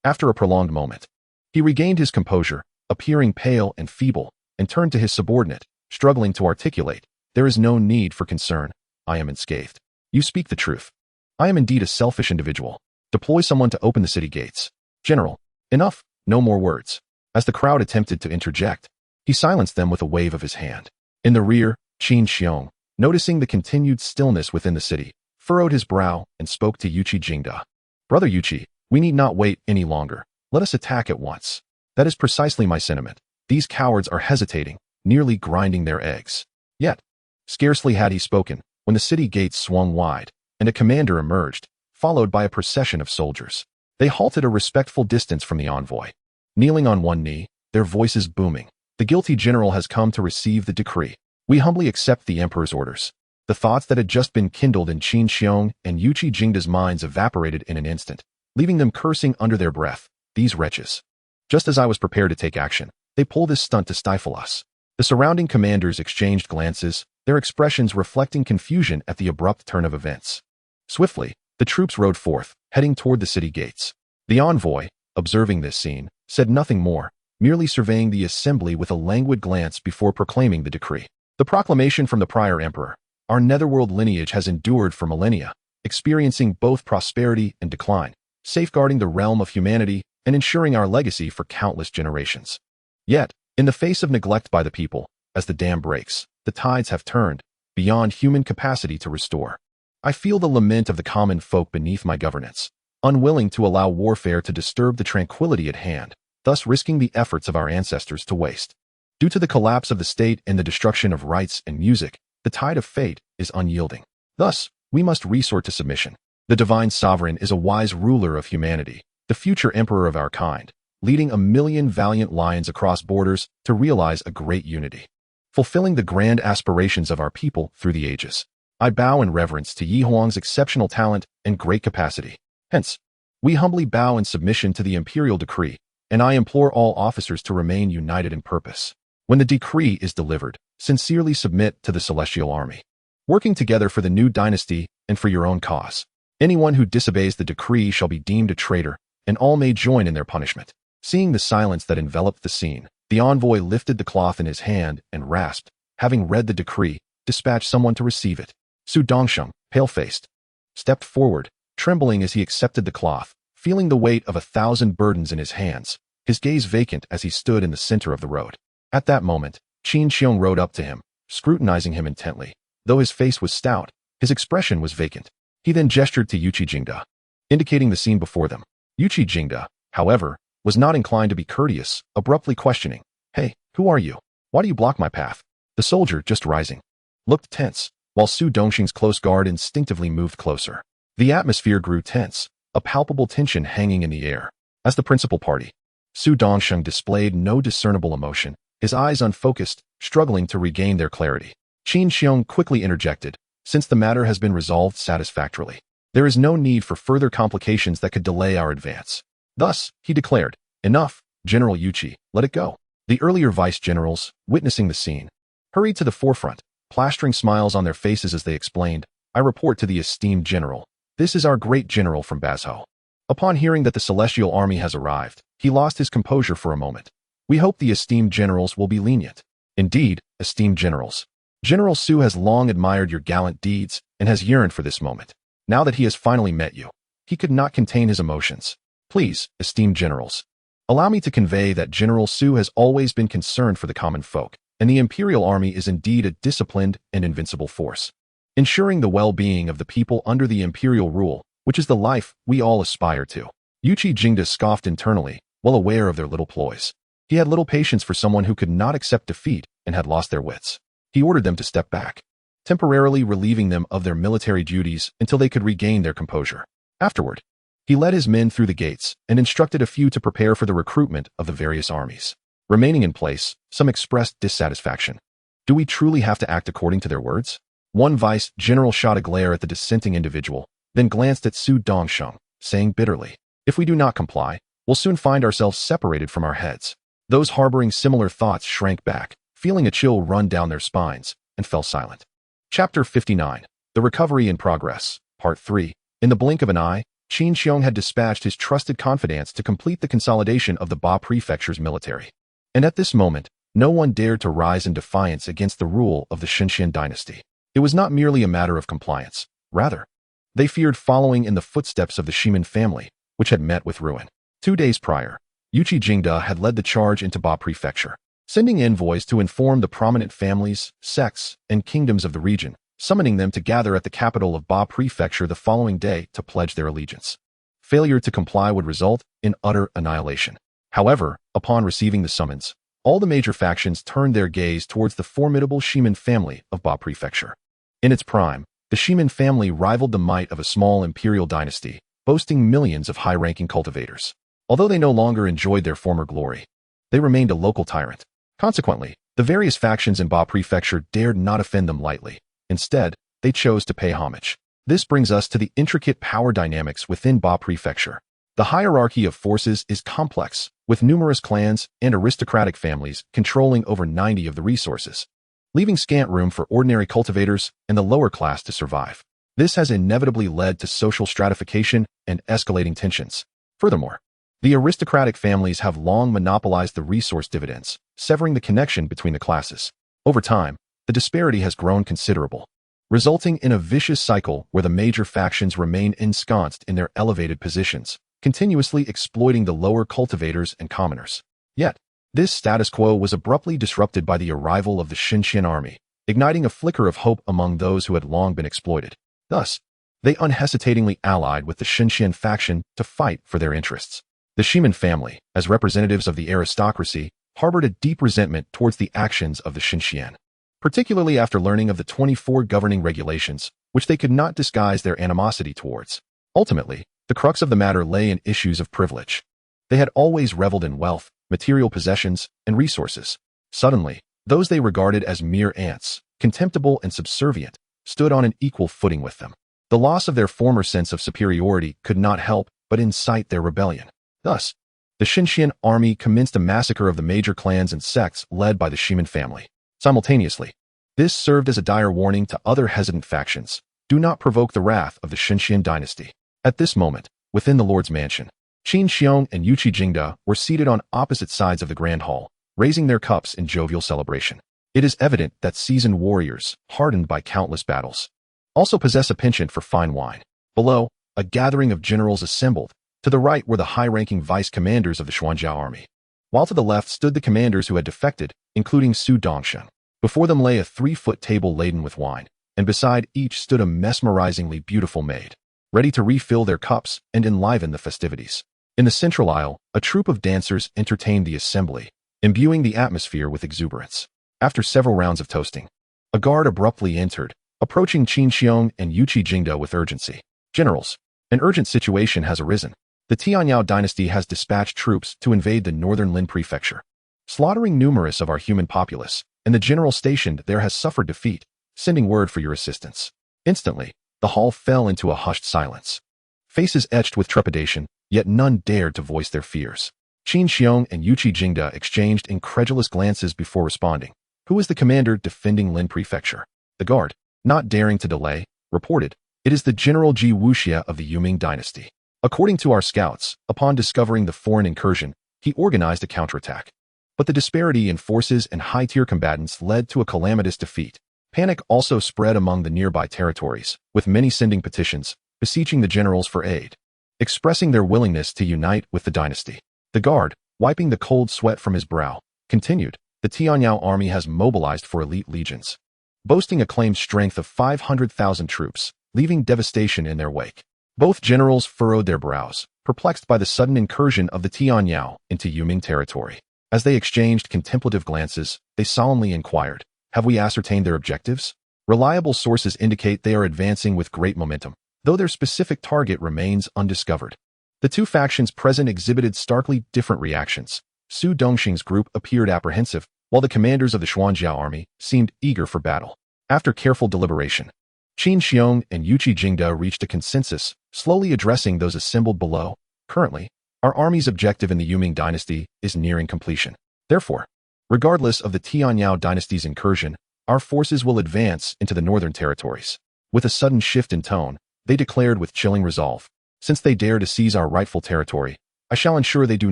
After a prolonged moment, he regained his composure, appearing pale and feeble, and turned to his subordinate, struggling to articulate, "There is no need for concern. I am unscathed." "You speak the truth. I am indeed a selfish individual. Deploy someone to open the city gates." "General, enough, no more words." As the crowd attempted to interject, he silenced them with a wave of his hand. In the rear, Qin Xiong, noticing the continued stillness within the city, furrowed his brow and spoke to Yuqi Jingda. "Brother Yuqi, we need not wait any longer. Let us attack at once." "That is precisely my sentiment. These cowards are hesitating, nearly grinding their eggs." Yet, scarcely had he spoken, when the city gates swung wide, and a commander emerged, followed by a procession of soldiers. They halted a respectful distance from the envoy, kneeling on one knee, their voices booming. "The guilty general has come to receive the decree. We humbly accept the emperor's orders." The thoughts that had just been kindled in Qin Xiong and Yuqi Jingda's minds evaporated in an instant, leaving them cursing under their breath. "These wretches. Just as I was prepared to take action, they pull this stunt to stifle us." The surrounding commanders exchanged glances, their expressions reflecting confusion at the abrupt turn of events. Swiftly, the troops rode forth, heading toward the city gates. The envoy, observing this scene, said nothing more, merely surveying the assembly with a languid glance before proclaiming the decree. The proclamation from the prior emperor. Our netherworld lineage has endured for millennia, experiencing both prosperity and decline, safeguarding the realm of humanity and ensuring our legacy for countless generations. Yet, in the face of neglect by the people, as the dam breaks, the tides have turned, beyond human capacity to restore. I feel the lament of the common folk beneath my governance, unwilling to allow warfare to disturb the tranquility at hand, thus risking the efforts of our ancestors to waste. Due to the collapse of the state and the destruction of rights and music, the tide of fate is unyielding. Thus, we must resort to submission. The divine sovereign is a wise ruler of humanity, the future emperor of our kind, leading 1,000,000 valiant lions across borders to realize a great unity, fulfilling the grand aspirations of our people through the ages. I bow in reverence to Yi Huang's exceptional talent and great capacity. Hence, we humbly bow in submission to the imperial decree, and I implore all officers to remain united in purpose. When the decree is delivered, sincerely submit to the celestial army, working together for the new dynasty and for your own cause. Anyone who disobeys the decree shall be deemed a traitor, and all may join in their punishment. Seeing the silence that enveloped the scene, the envoy lifted the cloth in his hand and rasped, having read the decree, dispatched someone to receive it. Su Dongsheng, pale-faced, stepped forward, trembling as he accepted the cloth, feeling the weight of 1,000 burdens in his hands, his gaze vacant as he stood in the center of the road. At that moment, Qin Xiong rode up to him, scrutinizing him intently. Though his face was stout, his expression was vacant. He then gestured to Yuqi Jingda, indicating the scene before them. Yuqi Jingda, however, was not inclined to be courteous, abruptly questioning, "Hey, who are you? Why do you block my path?" The soldier, just rising, looked tense, while Su Dongxing's close guard instinctively moved closer. The atmosphere grew tense, a palpable tension hanging in the air. As the principal party, Su Dongxing displayed no discernible emotion, his eyes unfocused, struggling to regain their clarity. Qin Xiong quickly interjected, "Since the matter has been resolved satisfactorily, there is no need for further complications that could delay our advance." Thus, he declared, "Enough, General Yuqi, let it go." The earlier vice-generals, witnessing the scene, hurried to the forefront, plastering smiles on their faces as they explained, "I report to the esteemed general. This is our great general from Bazhou." Upon hearing that the celestial army has arrived, he lost his composure for a moment. "We hope the esteemed generals will be lenient." "Indeed, esteemed generals. General Su has long admired your gallant deeds and has yearned for this moment. Now that he has finally met you, he could not contain his emotions. Please, esteemed generals, allow me to convey that General Su has always been concerned for the common folk, and the imperial army is indeed a disciplined and invincible force, ensuring the well-being of the people under the imperial rule, which is the life we all aspire to." Yuqi Jingda scoffed internally, well aware of their little ploys. He had little patience for someone who could not accept defeat and had lost their wits. He ordered them to step back, temporarily relieving them of their military duties until they could regain their composure. Afterward, he led his men through the gates and instructed a few to prepare for the recruitment of the various armies. Remaining in place, some expressed dissatisfaction. Do we truly have to act according to their words? One vice-general shot a glare at the dissenting individual, then glanced at Su Dongsheng, saying bitterly, "If we do not comply, we'll soon find ourselves separated from our heads." Those harboring similar thoughts shrank back, feeling a chill run down their spines, and fell silent. Chapter 59. The Recovery in Progress. Part 3. In the blink of an eye, Qin Xiong had dispatched his trusted confidants to complete the consolidation of the Ba Prefecture's military. And at this moment, no one dared to rise in defiance against the rule of the Lingtian dynasty. It was not merely a matter of compliance. Rather, they feared following in the footsteps of the shaman family, which had met with ruin. 2 days prior, Yuqi Jingda had led the charge into Ba Prefecture, sending envoys to inform the prominent families, sects, and kingdoms of the region, summoning them to gather at the capital of Ba Prefecture the following day to pledge their allegiance. Failure to comply would result in utter annihilation. However, upon receiving the summons, all the major factions turned their gaze towards the formidable shaman family of Ba Prefecture. In its prime, the shaman family rivaled the might of a small imperial dynasty, boasting millions of high-ranking cultivators. Although they no longer enjoyed their former glory, they remained a local tyrant. Consequently, the various factions in Ba Prefecture dared not offend them lightly. Instead, they chose to pay homage. This brings us to the intricate power dynamics within Ba Prefecture. The hierarchy of forces is complex, with numerous clans and aristocratic families controlling over 90 of the resources, leaving scant room for ordinary cultivators and the lower class to survive. This has inevitably led to social stratification and escalating tensions. Furthermore, the aristocratic families have long monopolized the resource dividends, severing the connection between the classes. Over time, the disparity has grown considerable, resulting in a vicious cycle where the major factions remain ensconced in their elevated positions, continuously exploiting the lower cultivators and commoners. Yet, this status quo was abruptly disrupted by the arrival of the Xianxian army, igniting a flicker of hope among those who had long been exploited. Thus, they unhesitatingly allied with the Xianxian faction to fight for their interests. The Xianxian family, as representatives of the aristocracy, harbored a deep resentment towards the actions of the Xianxian, particularly after learning of the 24 governing regulations, which they could not disguise their animosity towards. Ultimately, the crux of the matter lay in issues of privilege. They had always reveled in wealth, material possessions, and resources. Suddenly, those they regarded as mere ants, contemptible and subservient, stood on an equal footing with them. The loss of their former sense of superiority could not help but incite their rebellion. Thus, the Xianxian army commenced a massacre of the major clans and sects led by the Xianxian family. Simultaneously, this served as a dire warning to other hesitant factions. Do not provoke the wrath of the Xianxian dynasty. At this moment, within the Lord's mansion, Qin Xiong and Yuqi Jingda were seated on opposite sides of the grand hall, raising their cups in jovial celebration. It is evident that seasoned warriors, hardened by countless battles, also possess a penchant for fine wine. Below, a gathering of generals assembled. To the right were the high-ranking vice-commanders of the Xuanjiao army, while to the left stood the commanders who had defected, including Su Dongsheng. Before them lay a 3-foot table laden with wine, and beside each stood a mesmerizingly beautiful maid, ready to refill their cups and enliven the festivities. In the central aisle, a troupe of dancers entertained the assembly, imbuing the atmosphere with exuberance. After several rounds of toasting, a guard abruptly entered, approaching Qin Xiong and Yuqi Jingda with urgency. Generals, an urgent situation has arisen. The Xianxiao dynasty has dispatched troops to invade the northern Lin prefecture, slaughtering numerous of our human populace, and the general stationed there has suffered defeat, sending word for your assistance. Instantly, the hall fell into a hushed silence. Faces etched with trepidation, yet none dared to voice their fears. Qin Xiong and Yuqi Jingda exchanged incredulous glances before responding. Who is the commander defending Lin prefecture? The guard, not daring to delay, reported, it is the General Ji Wuxia of the Yuming dynasty. According to our scouts, upon discovering the foreign incursion, he organized a counterattack. But the disparity in forces and high-tier combatants led to a calamitous defeat. Panic also spread among the nearby territories, with many sending petitions, beseeching the generals for aid, expressing their willingness to unite with the dynasty. The guard, wiping the cold sweat from his brow, continued, the Xianxiao army has mobilized for elite legions, boasting a claimed strength of 500,000 troops, leaving devastation in their wake. Both generals furrowed their brows, perplexed by the sudden incursion of the Xianxiao into Yuming territory. As they exchanged contemplative glances, they solemnly inquired, have we ascertained their objectives? Reliable sources indicate they are advancing with great momentum, though their specific target remains undiscovered. The two factions present exhibited starkly different reactions. Su Dongxing's group appeared apprehensive, while the commanders of the Xuanjiao army seemed eager for battle. After careful deliberation, Qin Xiong and Yuqi Jingda reached a consensus, slowly addressing those assembled below. Currently, our army's objective in the Yuming dynasty is nearing completion. Therefore, regardless of the Xianxiao dynasty's incursion, our forces will advance into the northern territories. With a sudden shift in tone, they declared with chilling resolve, since they dare to seize our rightful territory, I shall ensure they do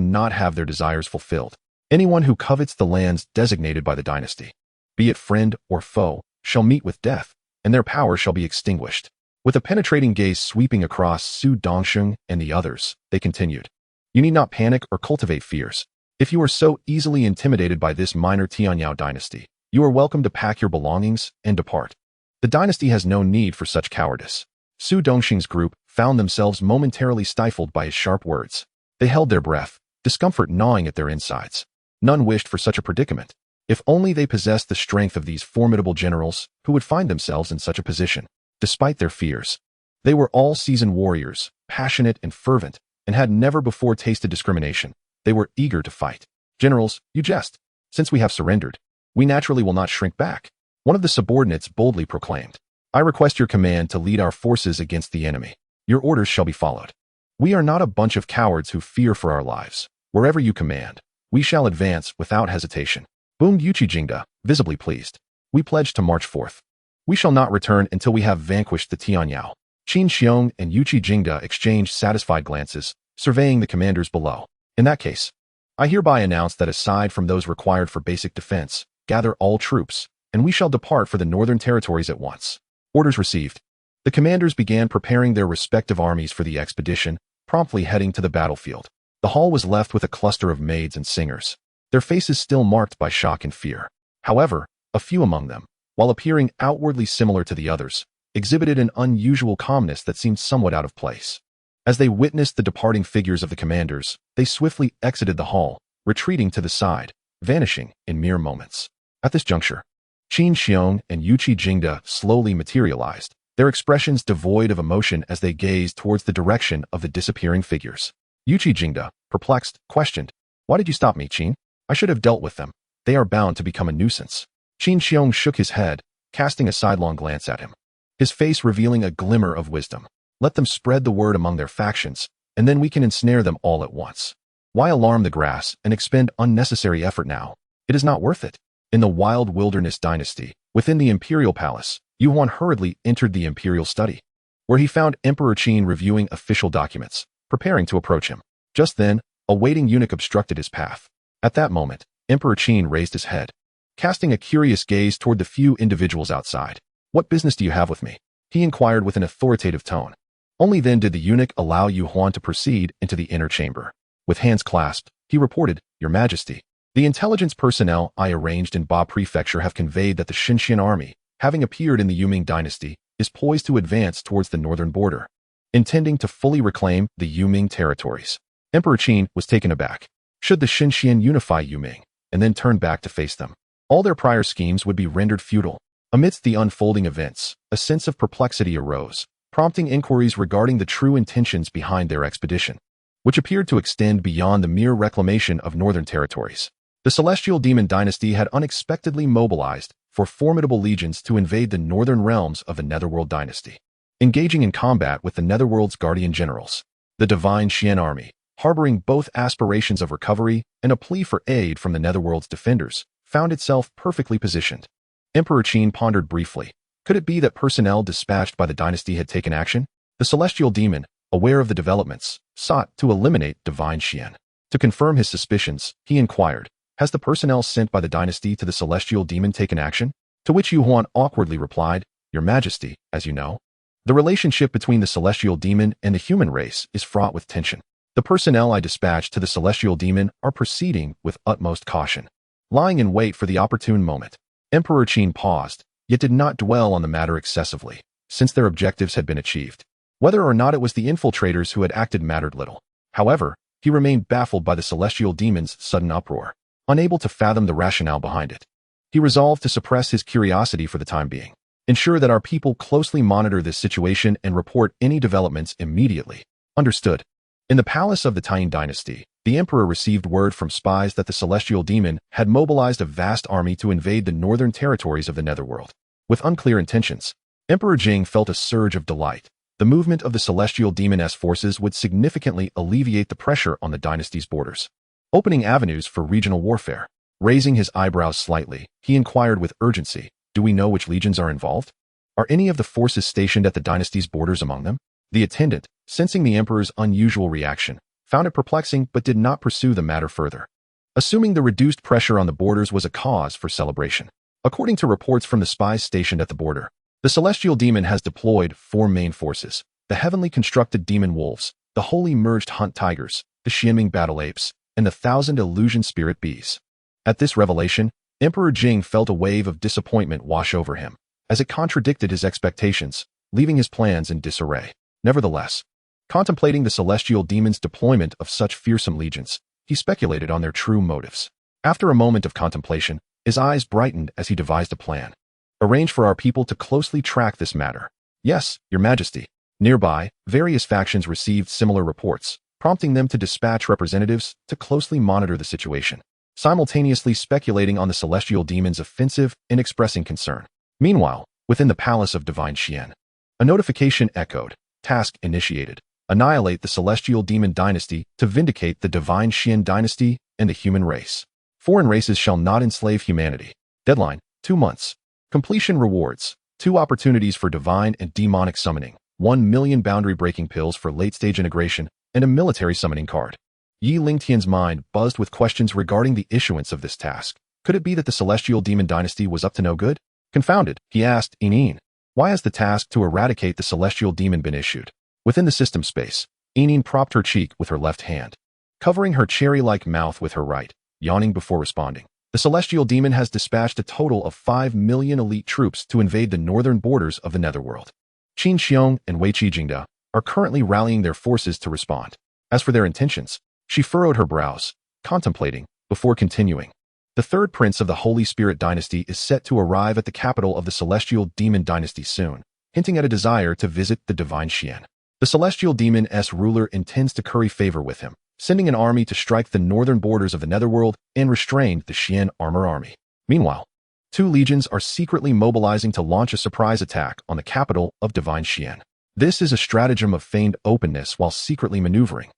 not have their desires fulfilled. Anyone who covets the lands designated by the dynasty, be it friend or foe, shall meet with death, and their power shall be extinguished. With a penetrating gaze sweeping across Su Dongsheng and the others, they continued, you need not panic or cultivate fears. If you are so easily intimidated by this minor Xianxiao dynasty, you are welcome to pack your belongings and depart. The dynasty has no need for such cowardice. Su Dongxing's group found themselves momentarily stifled by his sharp words. They held their breath, discomfort gnawing at their insides. None wished for such a predicament. If only they possessed the strength of these formidable generals who would find themselves in such a position. Despite their fears, they were all seasoned warriors, passionate and fervent, and had never before tasted discrimination. They were eager to fight. Generals, you jest. Since we have surrendered, we naturally will not shrink back. One of the subordinates boldly proclaimed, I request your command to lead our forces against the enemy. Your orders shall be followed. We are not a bunch of cowards who fear for our lives. Wherever you command, we shall advance without hesitation. Boomed Yuqi Jingda, visibly pleased. We pledge to march forth. We shall not return until we have vanquished the Xianxiao. Qin Xiong and Yuqi Jingda exchanged satisfied glances, surveying the commanders below. In that case, I hereby announce that aside from those required for basic defense, gather all troops, and we shall depart for the northern territories at once. Orders received. The commanders began preparing their respective armies for the expedition, promptly heading to the battlefield. The hall was left with a cluster of maids and singers, their faces still marked by shock and fear. However, a few among them, while appearing outwardly similar to the others, exhibited an unusual calmness that seemed somewhat out of place. As they witnessed the departing figures of the commanders, they swiftly exited the hall, retreating to the side, vanishing in mere moments. At this juncture, Qin Xiong and Yuqi Jingda slowly materialized, their expressions devoid of emotion as they gazed towards the direction of the disappearing figures. Yuqi Jingda, perplexed, questioned, "Why did you stop me, Qin? I should have dealt with them. They are bound to become a nuisance." Qin Xiong shook his head, casting a sidelong glance at him, his face revealing a glimmer of wisdom. "Let them spread the word among their factions, and then we can ensnare them all at once. Why alarm the grass and expend unnecessary effort now? It is not worth it." In the wild wilderness dynasty, within the imperial palace, Yuan hurriedly entered the imperial study, where he found Emperor Qin reviewing official documents, preparing to approach him. Just then, a waiting eunuch obstructed his path. At that moment, Emperor Qin raised his head, casting a curious gaze toward the few individuals outside. "What business do you have with me?" he inquired with an authoritative tone. Only then did the eunuch allow Yuan to proceed into the inner chamber. With hands clasped, he reported, "Your Majesty, the intelligence personnel I arranged in Ba Prefecture have conveyed that the Xianxian army, having appeared in the Yuming dynasty, is poised to advance towards the northern border, intending to fully reclaim the Yuming territories." Emperor Qin was taken aback. Should the Xianxian unify Yuming and then turn back to face them, all their prior schemes would be rendered futile. Amidst the unfolding events, a sense of perplexity arose, prompting inquiries regarding the true intentions behind their expedition, which appeared to extend beyond the mere reclamation of northern territories. The celestial demon dynasty had unexpectedly mobilized for formidable legions to invade the northern realms of the Netherworld dynasty, engaging in combat with the Netherworld's guardian generals. The divine Xian army, harboring both aspirations of recovery and a plea for aid from the Netherworld's defenders, found itself perfectly positioned. Emperor Qin pondered briefly. Could it be that personnel dispatched by the dynasty had taken action? The celestial demon, aware of the developments, sought to eliminate divine Xian. To confirm his suspicions, he inquired, "Has the personnel sent by the dynasty to the celestial demon taken action?" To which Yuan awkwardly replied, "Your Majesty, as you know, the relationship between the celestial demon and the human race is fraught with tension. The personnel I dispatched to the celestial demon are proceeding with utmost caution, lying in wait for the opportune moment." Emperor Qin paused, yet did not dwell on the matter excessively, since their objectives had been achieved. Whether or not it was the infiltrators who had acted mattered little. However, he remained baffled by the celestial demon's sudden uproar, unable to fathom the rationale behind it. He resolved to suppress his curiosity for the time being. "Ensure that our people closely monitor this situation and report any developments immediately." Understood. In the palace of the Tang dynasty, the emperor received word from spies that the celestial demon had mobilized a vast army to invade the northern territories of the Netherworld. With unclear intentions, Emperor Jing felt a surge of delight. The movement of the celestial demoness forces would significantly alleviate the pressure on the dynasty's borders, opening avenues for regional warfare. Raising his eyebrows slightly, he inquired with urgency, "Do we know which legions are involved? Are any of the forces stationed at the dynasty's borders among them?" The attendant, sensing the emperor's unusual reaction, found it perplexing but did not pursue the matter further, assuming the reduced pressure on the borders was a cause for celebration. According to reports from the spies stationed at the border, the celestial demon has deployed 4 main forces: the heavenly constructed demon wolves, the holy merged hunt tigers, the Xianming battle apes, and the 1,000 illusion spirit bees. At this revelation, Emperor Jing felt a wave of disappointment wash over him, as it contradicted his expectations, leaving his plans in disarray. Nevertheless, contemplating the celestial demon's deployment of such fearsome legions, he speculated on their true motives. After a moment of contemplation, his eyes brightened as he devised a plan. "Arrange for our people to closely track this matter." "Yes, Your Majesty." Nearby, various factions received similar reports, prompting them to dispatch representatives to closely monitor the situation, simultaneously speculating on the celestial demon's offensive and expressing concern. Meanwhile, within the palace of Divine Xian, a notification echoed. Task initiated. Annihilate the celestial demon dynasty to vindicate the divine Xian dynasty and the human race. Foreign races shall not enslave humanity. Deadline, 2 months. Completion rewards, 2 opportunities for divine and demonic summoning, 1,000,000 boundary-breaking pills for late-stage integration, and a military summoning card. Lingtian's mind buzzed with questions regarding the issuance of this task. Could it be that the Celestial Demon Dynasty was up to no good? Confounded, he asked Enin, why has the task to eradicate the Celestial Demon been issued? Within the system space, Enin propped her cheek with her left hand, covering her cherry-like mouth with her right, yawning before responding. The Celestial Demon has dispatched a total of 5 million elite troops to invade the northern borders of the Netherworld. Qin Xiong and Wei Qijingda are currently rallying their forces to respond. As for their intentions, she furrowed her brows, contemplating, before continuing. The third prince of the Holy Spirit Dynasty is set to arrive at the capital of the Celestial Demon Dynasty soon, hinting at a desire to visit the Divine Xian. The Celestial Demon's ruler intends to curry favor with him, sending an army to strike the northern borders of the Netherworld and restrain the Xian armor army. Meanwhile, 2 legions are secretly mobilizing to launch a surprise attack on the capital of Divine Xian. This is a stratagem of feigned openness while secretly maneuvering.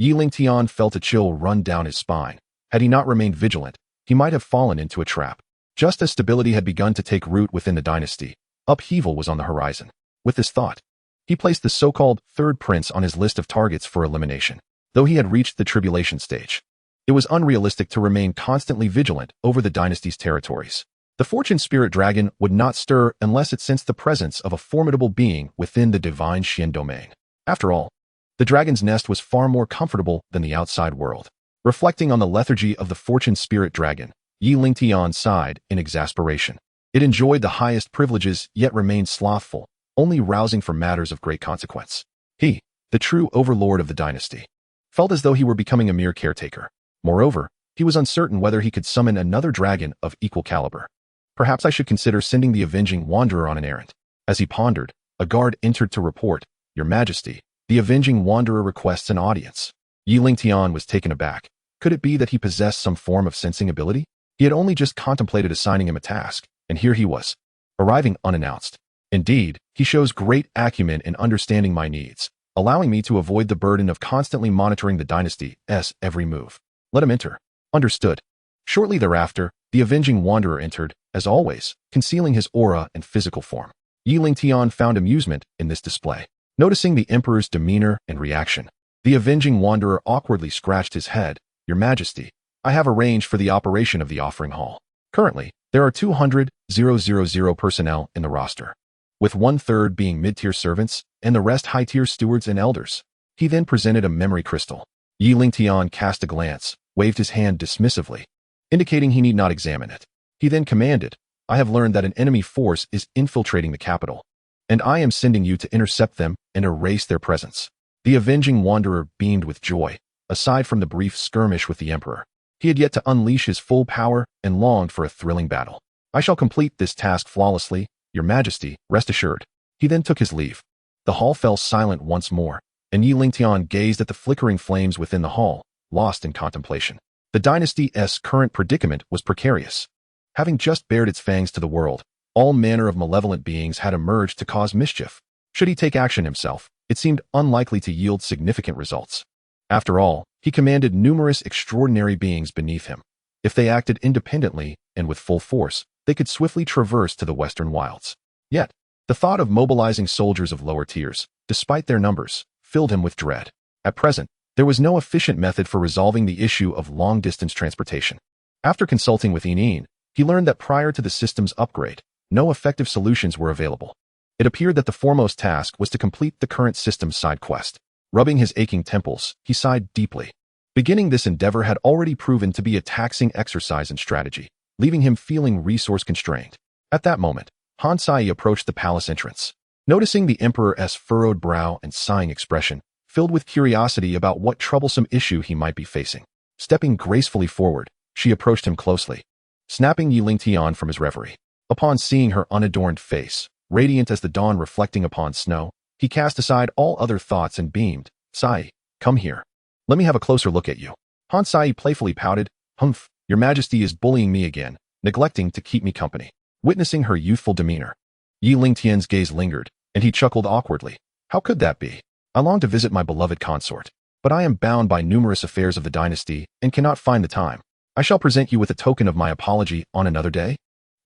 Lingtian felt a chill run down his spine. Had he not remained vigilant, he might have fallen into a trap. Just as stability had begun to take root within the dynasty, upheaval was on the horizon. With this thought, he placed the so-called third prince on his list of targets for elimination. Though he had reached the tribulation stage, it was unrealistic to remain constantly vigilant over the dynasty's territories. The Fortune Spirit Dragon would not stir unless it sensed the presence of a formidable being within the Divine Xian domain. After all, the dragon's nest was far more comfortable than the outside world. Reflecting on the lethargy of the Fortune Spirit Dragon, Lingtian sighed in exasperation. It enjoyed the highest privileges yet remained slothful, only rousing for matters of great consequence. He, the true overlord of the dynasty, felt as though he were becoming a mere caretaker. Moreover, he was uncertain whether he could summon another dragon of equal caliber. Perhaps I should consider sending the Avenging Wanderer on an errand. As he pondered, a guard entered to report, Your Majesty, the Avenging Wanderer requests an audience. Lingtian was taken aback. Could it be that he possessed some form of sensing ability? He had only just contemplated assigning him a task, and here he was, arriving unannounced. Indeed, he shows great acumen in understanding my needs, allowing me to avoid the burden of constantly monitoring the dynasty's every move. Let him enter. Understood. Shortly thereafter, the Avenging Wanderer entered, as always, concealing his aura and physical form. Lingtian found amusement in this display. Noticing the Emperor's demeanor and reaction, the Avenging Wanderer awkwardly scratched his head. Your Majesty, I have arranged for the operation of the offering hall. Currently, there are 200,000 personnel in the roster, with 1/3 being mid-tier servants and the rest high-tier stewards and elders. He then presented a memory crystal. Lingtian cast a glance, waved his hand dismissively, indicating he need not examine it. He then commanded, I have learned that an enemy force is infiltrating the capital, and I am sending you to intercept them and erase their presence. The Avenging Wanderer beamed with joy. Aside from the brief skirmish with the Emperor, he had yet to unleash his full power and longed for a thrilling battle. I shall complete this task flawlessly, Your Majesty, rest assured. He then took his leave. The hall fell silent once more, and Lingtian gazed at the flickering flames within the hall, lost in contemplation. The dynasty's current predicament was precarious. Having just bared its fangs to the world, all manner of malevolent beings had emerged to cause mischief. Should he take action himself, it seemed unlikely to yield significant results. After all, he commanded numerous extraordinary beings beneath him. If they acted independently and with full force, they could swiftly traverse to the western wilds. Yet, the thought of mobilizing soldiers of lower tiers, despite their numbers, filled him with dread. At present, there was no efficient method for resolving the issue of long-distance transportation. After consulting with Enin, he learned that prior to the system's upgrade, no effective solutions were available. It appeared that the foremost task was to complete the current system's side quest. Rubbing his aching temples, he sighed deeply. Beginning this endeavor had already proven to be a taxing exercise in strategy, leaving him feeling resource-constrained. At that moment, Han Sai approached the palace entrance. Noticing the Emperor's furrowed brow and sighing expression, filled with curiosity about what troublesome issue he might be facing. Stepping gracefully forward, she approached him closely, snapping Lingtian from his reverie. Upon seeing her unadorned face, radiant as the dawn reflecting upon snow, he cast aside all other thoughts and beamed. Sai, come here. Let me have a closer look at you. Han Sai playfully pouted. Humph, Your Majesty is bullying me again, neglecting to keep me company. Witnessing her youthful demeanor, Lingtian's gaze lingered, and he chuckled awkwardly. How could that be? I long to visit my beloved consort, but I am bound by numerous affairs of the dynasty and cannot find the time. I shall present you with a token of my apology on another day.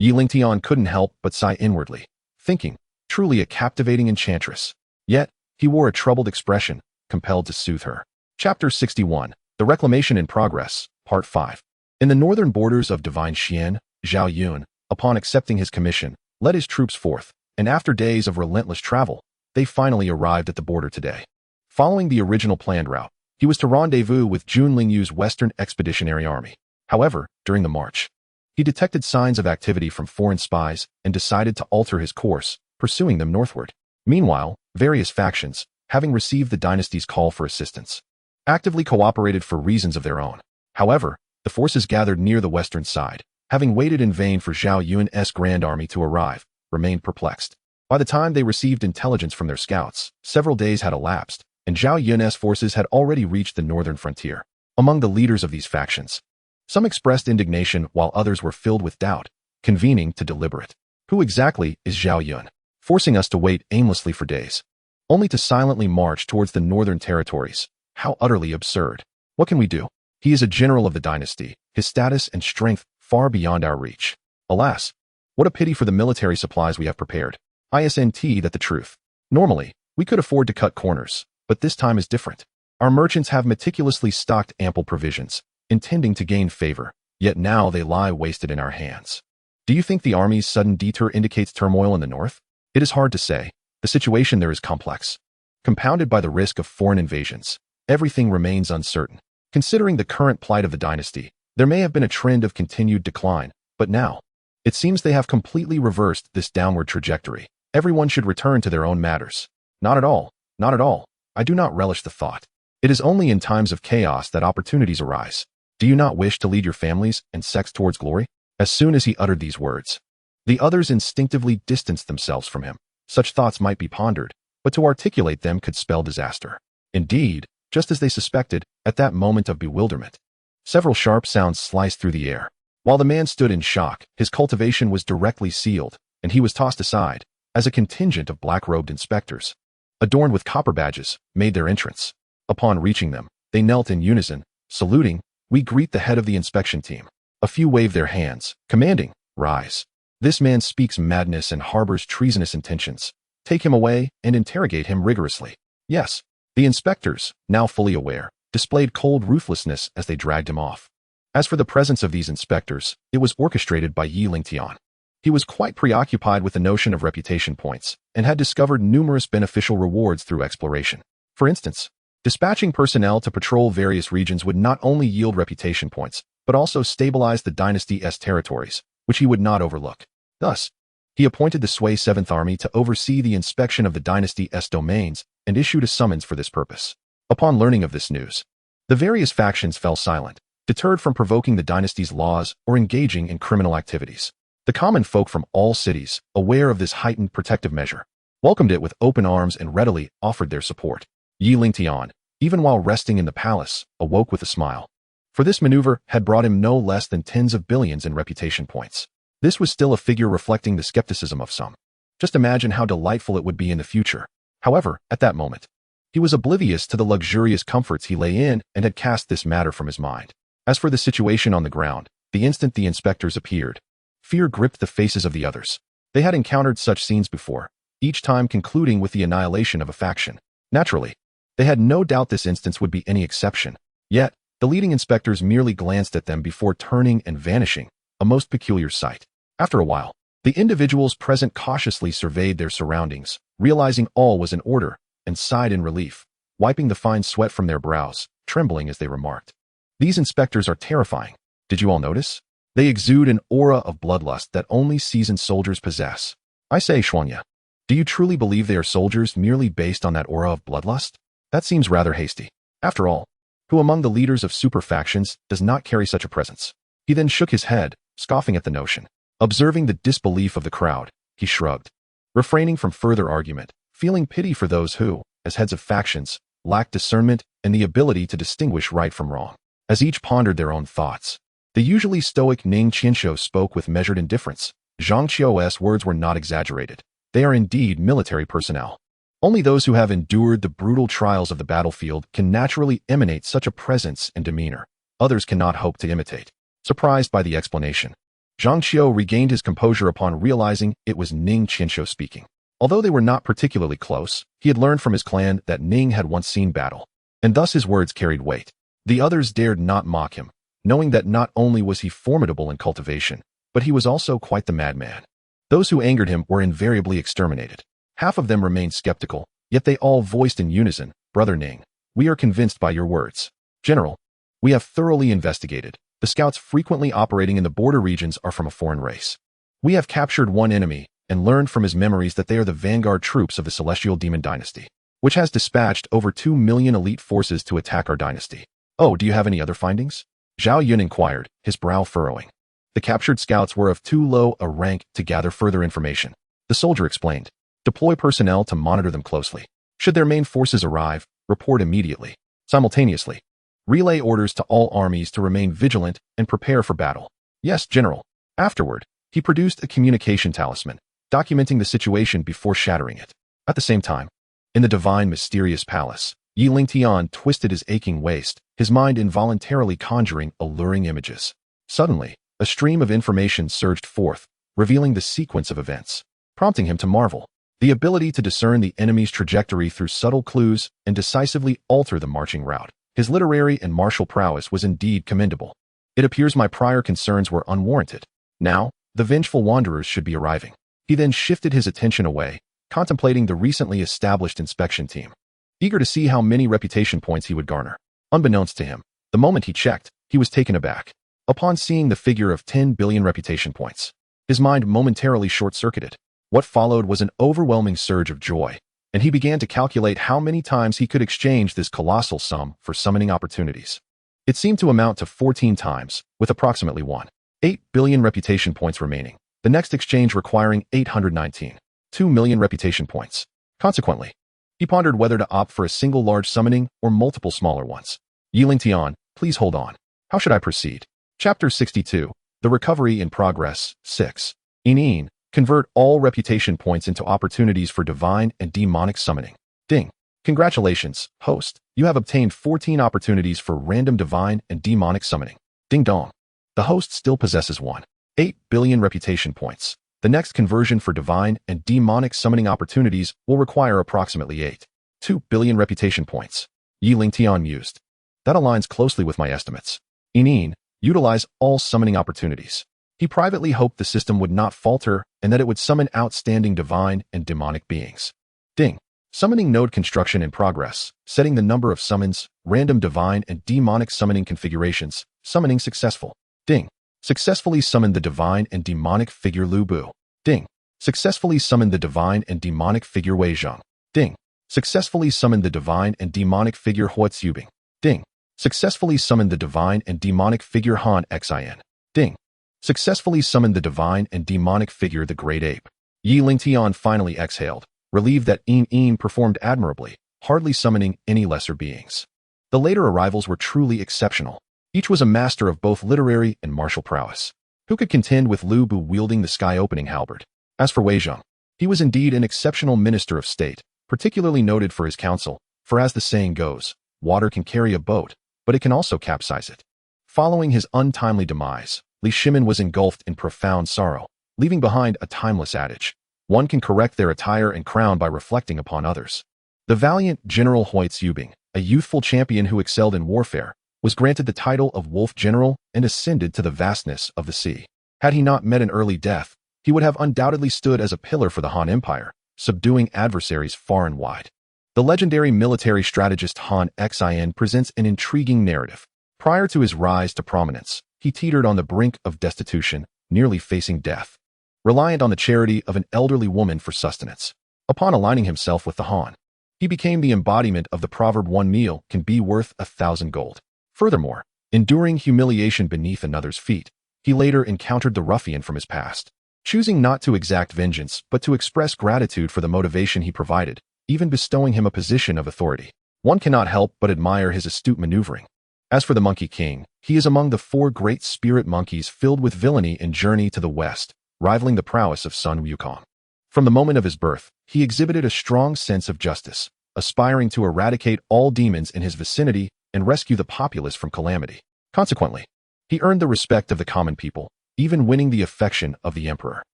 Lingtian couldn't help but sigh inwardly, thinking, truly a captivating enchantress. Yet, he wore a troubled expression, compelled to soothe her. Chapter 61. The Reclamation in Progress, Part 5. In the northern borders of divine Xian, Zhao Yun, upon accepting his commission, led his troops forth, and after days of relentless travel, they finally arrived at the border today. Following the original planned route, he was to rendezvous with Jun Lingyu's Western Expeditionary Army. However, during the march, he detected signs of activity from foreign spies and decided to alter his course, pursuing them northward. Meanwhile, various factions, having received the dynasty's call for assistance, actively cooperated for reasons of their own. However, the forces gathered near the western side, having waited in vain for Zhao Yun's grand army to arrive, remained perplexed. By the time they received intelligence from their scouts, several days had elapsed, and Zhao Yun's forces had already reached the northern frontier. Among the leaders of these factions, some expressed indignation while others were filled with doubt, convening to deliberate. Who exactly is Zhao Yun, forcing us to wait aimlessly for days, only to silently march towards the northern territories? How utterly absurd. What can we do? He is a general of the dynasty, his status and strength far beyond our reach. Alas, what a pity for the military supplies we have prepared. Isn't that the truth? Normally, we could afford to cut corners, but this time is different. Our merchants have meticulously stocked ample provisions, intending to gain favor, yet now they lie wasted in our hands. Do you think the army's sudden detour indicates turmoil in the north? It is hard to say. The situation there is complex. Compounded by the risk of foreign invasions, everything remains uncertain. Considering the current plight of the dynasty, there may have been a trend of continued decline, but now, it seems they have completely reversed this downward trajectory. Everyone should return to their own matters. Not at all, not at all. I do not relish the thought. It is only in times of chaos that opportunities arise. Do you not wish to lead your families and sects towards glory? As soon as he uttered these words, the others instinctively distanced themselves from him. Such thoughts might be pondered, but to articulate them could spell disaster. Indeed, just as they suspected, at that moment of bewilderment, several sharp sounds sliced through the air. While the man stood in shock, his cultivation was directly sealed, and he was tossed aside, as a contingent of black-robed inspectors, adorned with copper badges, made their entrance. Upon reaching them, they knelt in unison, saluting. "We greet the head of the inspection team." A few waved their hands, commanding, "Rise. This man speaks madness and harbors treasonous intentions. Take him away and interrogate him rigorously." Yes, the inspectors, now fully aware, displayed cold ruthlessness as they dragged him off. As for the presence of these inspectors, it was orchestrated by Lingtian. He was quite preoccupied with the notion of reputation points, and had discovered numerous beneficial rewards through exploration. For instance, dispatching personnel to patrol various regions would not only yield reputation points, but also stabilize the dynasty's territories, which he would not overlook. Thus, he appointed the Sui 7th Army to oversee the inspection of the dynasty's domains and issued a summons for this purpose. Upon learning of this news, the various factions fell silent, deterred from provoking the dynasty's laws or engaging in criminal activities. The common folk from all cities, aware of this heightened protective measure, welcomed it with open arms and readily offered their support. Lingtian, even while resting in the palace, awoke with a smile. For this maneuver had brought him no less than tens of billions in reputation points. This was still a figure reflecting the skepticism of some. Just imagine how delightful it would be in the future. However, at that moment, he was oblivious to the luxurious comforts he lay in and had cast this matter from his mind. As for the situation on the ground, the instant the inspectors appeared, fear gripped the faces of the others. They had encountered such scenes before, each time concluding with the annihilation of a faction. Naturally, they had no doubt this instance would be any exception. Yet, the leading inspectors merely glanced at them before turning and vanishing, a most peculiar sight. After a while, the individuals present cautiously surveyed their surroundings, realizing all was in order, and sighed in relief, wiping the fine sweat from their brows, trembling as they remarked, "These inspectors are terrifying. Did you all notice? They exude an aura of bloodlust that only seasoned soldiers possess. I say, Xianxia, do you truly believe they are soldiers merely based on that aura of bloodlust? That seems rather hasty. After all, who among the leaders of super factions does not carry such a presence?" He then shook his head, scoffing at the notion. Observing the disbelief of the crowd, he shrugged, refraining from further argument, feeling pity for those who, as heads of factions, lacked discernment and the ability to distinguish right from wrong. As each pondered their own thoughts, the usually stoic Ning Qianxiao spoke with measured indifference. Xianxiao's words were not exaggerated. They are indeed military personnel. Only those who have endured the brutal trials of the battlefield can naturally emanate such a presence and demeanor. Others cannot hope to imitate. Surprised by the explanation, Xianxiao regained his composure upon realizing it was Ning Qianxiao speaking. Although they were not particularly close, he had learned from his clan that Ning had once seen battle, and thus his words carried weight. The others dared not mock him, knowing that not only was he formidable in cultivation, but he was also quite the madman. Those who angered him were invariably exterminated. Half of them remained skeptical, yet they all voiced in unison, "Brother Ning, we are convinced by your words. General, we have thoroughly investigated. The scouts frequently operating in the border regions are from a foreign race. We have captured one enemy and learned from his memories that they are the vanguard troops of the Celestial Demon Dynasty, which has dispatched over 2 million elite forces to attack our dynasty. Oh, do you have any other findings?" Zhao Yun inquired, his brow furrowing. The captured scouts were of too low a rank to gather further information. The soldier explained. Deploy personnel to monitor them closely. Should their main forces arrive, report immediately. Simultaneously, relay orders to all armies to remain vigilant and prepare for battle. Yes, General. Afterward, he produced a communication talisman, documenting the situation before shattering it. At the same time, in the divine mysterious palace, Lingtian twisted his aching waist, his mind involuntarily conjuring alluring images. Suddenly, a stream of information surged forth, revealing the sequence of events, prompting him to marvel. The ability to discern the enemy's trajectory through subtle clues and decisively alter the marching route. His literary and martial prowess was indeed commendable. It appears my prior concerns were unwarranted. Now, the vengeful wanderers should be arriving. He then shifted his attention away, contemplating the recently established inspection team, eager to see how many reputation points he would garner. Unbeknownst to him, the moment he checked, he was taken aback. Upon seeing the figure of 10 billion reputation points, his mind momentarily short-circuited. What followed was an overwhelming surge of joy, and he began to calculate how many times he could exchange this colossal sum for summoning opportunities. It seemed to amount to 14 times, with approximately 1.8 billion reputation points remaining, the next exchange requiring 819.2 million reputation points. Consequently, he pondered whether to opt for a single large summoning or multiple smaller ones. Lingtian, please hold on. How should I proceed? Chapter 62, The Recovery in Progress, 6. Inin, convert all reputation points into opportunities for divine and demonic summoning. Ding. Congratulations, host. You have obtained 14 opportunities for random divine and demonic summoning. Ding dong. The host still possesses 1.8 billion reputation points. The next conversion for divine and demonic summoning opportunities will require approximately 8.2 billion reputation points. Lingtian mused. That aligns closely with my estimates. Inin, utilize all summoning opportunities. He privately hoped the system would not falter and that it would summon outstanding divine and demonic beings. Ding. Summoning node construction in progress, setting the number of summons, random divine and demonic summoning configurations, summoning successful. Ding. Successfully summoned the divine and demonic figure Lu Bu. Ding. Successfully summoned the divine and demonic figure Wei Zhang. Ding. Successfully summoned the divine and demonic figure Hua Tsubing. Ding. Successfully summoned the divine and demonic figure Han Xian. Ding. Successfully summoned the divine and demonic figure the Great Ape. Lingtian finally exhaled, relieved that Yin performed admirably, hardly summoning any lesser beings. The later arrivals were truly exceptional. Each was a master of both literary and martial prowess. Who could contend with Lu Bu wielding the sky-opening halberd? As for Wei Zhang, he was indeed an exceptional minister of state, particularly noted for his counsel, for as the saying goes, water can carry a boat, but it can also capsize it. Following his untimely demise, Li Shimin was engulfed in profound sorrow, leaving behind a timeless adage. One can correct their attire and crown by reflecting upon others. The valiant General Hua Tsubing, a youthful champion who excelled in warfare, was granted the title of Wolf General and ascended to the vastness of the sea. Had he not met an early death, he would have undoubtedly stood as a pillar for the Han Empire, subduing adversaries far and wide. The legendary military strategist Han Xian presents an intriguing narrative. Prior to his rise to prominence, he teetered on the brink of destitution, nearly facing death, reliant on the charity of an elderly woman for sustenance. Upon aligning himself with the Han, he became the embodiment of the proverb 1 meal can be worth 1,000 gold. Furthermore, enduring humiliation beneath another's feet, he later encountered the ruffian from his past, choosing not to exact vengeance but to express gratitude for the motivation he provided, even bestowing him a position of authority. One cannot help but admire his astute maneuvering. As for the Monkey King, he is among the 4 great spirit monkeys filled with villainy in Journey to the West, rivaling the prowess of Sun Wukong. From the moment of his birth, he exhibited a strong sense of justice, aspiring to eradicate all demons in his vicinity and rescue the populace from calamity. Consequently, he earned the respect of the common people, even winning the affection of the emperor.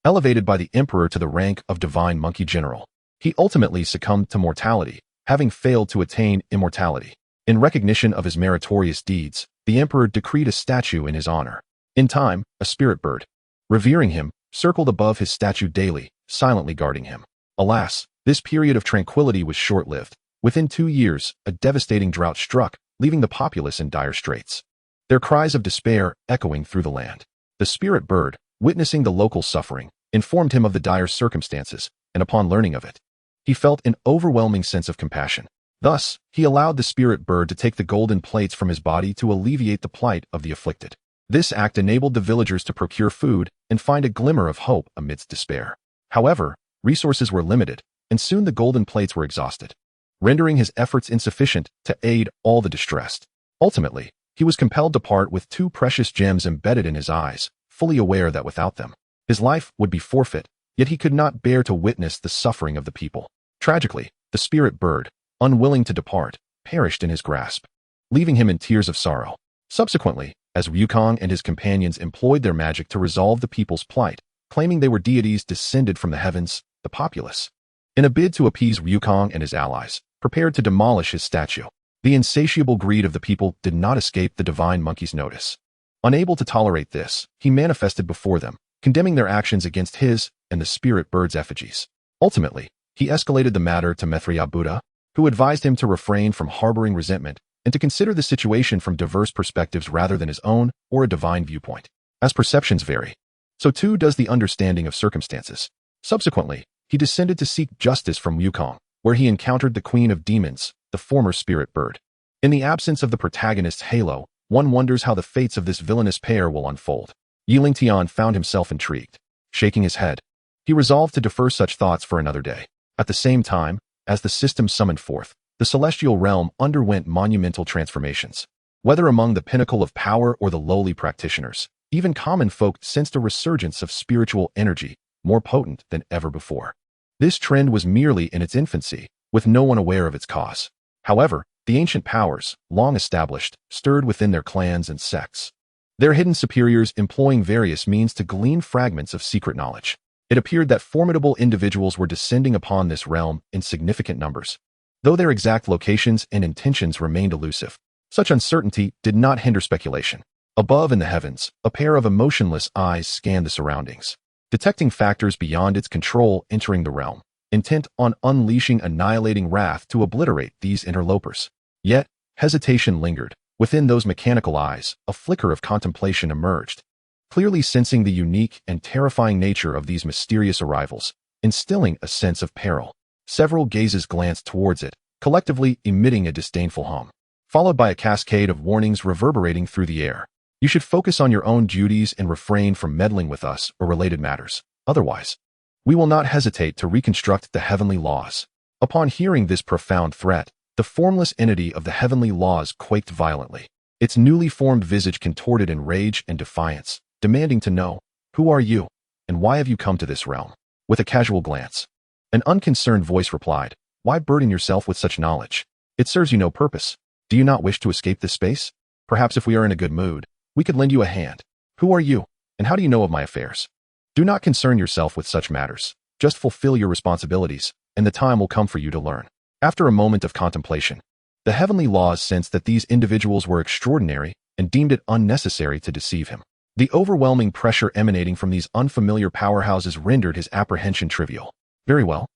Elevated by the Emperor to the rank of Divine Monkey General, he ultimately succumbed to mortality, having failed to attain immortality. In recognition of his meritorious deeds, the Emperor decreed a statue in his honor. In time, a spirit bird, revering him, circled above his statue daily, silently guarding him. Alas, this period of tranquility was short-lived. Within 2 years, a devastating drought struck, leaving the populace in dire straits. Their cries of despair echoing through the land. The spirit bird, witnessing the local suffering, informed him of the dire circumstances, and upon learning of it, he felt an overwhelming sense of compassion. Thus, he allowed the spirit bird to take the golden plates from his body to alleviate the plight of the afflicted. This act enabled the villagers to procure food and find a glimmer of hope amidst despair. However, resources were limited, and soon the golden plates were exhausted, rendering his efforts insufficient to aid all the distressed. Ultimately, he was compelled to part with 2 precious gems embedded in his eyes, fully aware that without them, his life would be forfeit, yet he could not bear to witness the suffering of the people. Tragically, the spirit bird, unwilling to depart, perished in his grasp, leaving him in tears of sorrow. Subsequently, as Wukong and his companions employed their magic to resolve the people's plight, claiming they were deities descended from the heavens, the populace, in a bid to appease Wukong and his allies, prepared to demolish his statue. The insatiable greed of the people did not escape the divine monkey's notice. Unable to tolerate this, he manifested before them, condemning their actions against his and the spirit bird's effigies. Ultimately, he escalated the matter to Mithriya Buddha, who advised him to refrain from harboring resentment and to consider the situation from diverse perspectives rather than his own or a divine viewpoint. As perceptions vary, so too does the understanding of circumstances. Subsequently, he descended to seek justice from Wukong, where he encountered the Queen of Demons, the former spirit bird. In the absence of the protagonist's halo, one wonders how the fates of this villainous pair will unfold. Lingtian found himself intrigued. Shaking his head, he resolved to defer such thoughts for another day. At the same time, as the system summoned forth, the celestial realm underwent monumental transformations. Whether among the pinnacle of power or the lowly practitioners, even common folk sensed a resurgence of spiritual energy, more potent than ever before. This trend was merely in its infancy, with no one aware of its cause. However, the ancient powers, long established, stirred within their clans and sects, their hidden superiors employing various means to glean fragments of secret knowledge. It appeared that formidable individuals were descending upon this realm in significant numbers. Though their exact locations and intentions remained elusive, such uncertainty did not hinder speculation. Above in the heavens, a pair of emotionless eyes scanned the surroundings, detecting factors beyond its control entering the realm, intent on unleashing annihilating wrath to obliterate these interlopers. Yet, hesitation lingered. Within those mechanical eyes, a flicker of contemplation emerged, clearly sensing the unique and terrifying nature of these mysterious arrivals, instilling a sense of peril. Several gazes glanced towards it, collectively emitting a disdainful hum, followed by a cascade of warnings reverberating through the air. You should focus on your own duties and refrain from meddling with us or related matters. Otherwise, we will not hesitate to reconstruct the heavenly laws. Upon hearing this profound threat, the formless entity of the heavenly laws quaked violently. Its newly formed visage contorted in rage and defiance, demanding to know, who are you, and why have you come to this realm? With a casual glance, an unconcerned voice replied, why burden yourself with such knowledge? It serves you no purpose. Do you not wish to escape this space? Perhaps if we are in a good mood, we could lend you a hand. Who are you, and how do you know of my affairs? Do not concern yourself with such matters. Just fulfill your responsibilities, and the time will come for you to learn. After a moment of contemplation, the heavenly laws sensed that these individuals were extraordinary and deemed it unnecessary to deceive him. The overwhelming pressure emanating from these unfamiliar powerhouses rendered his apprehension trivial. Very well.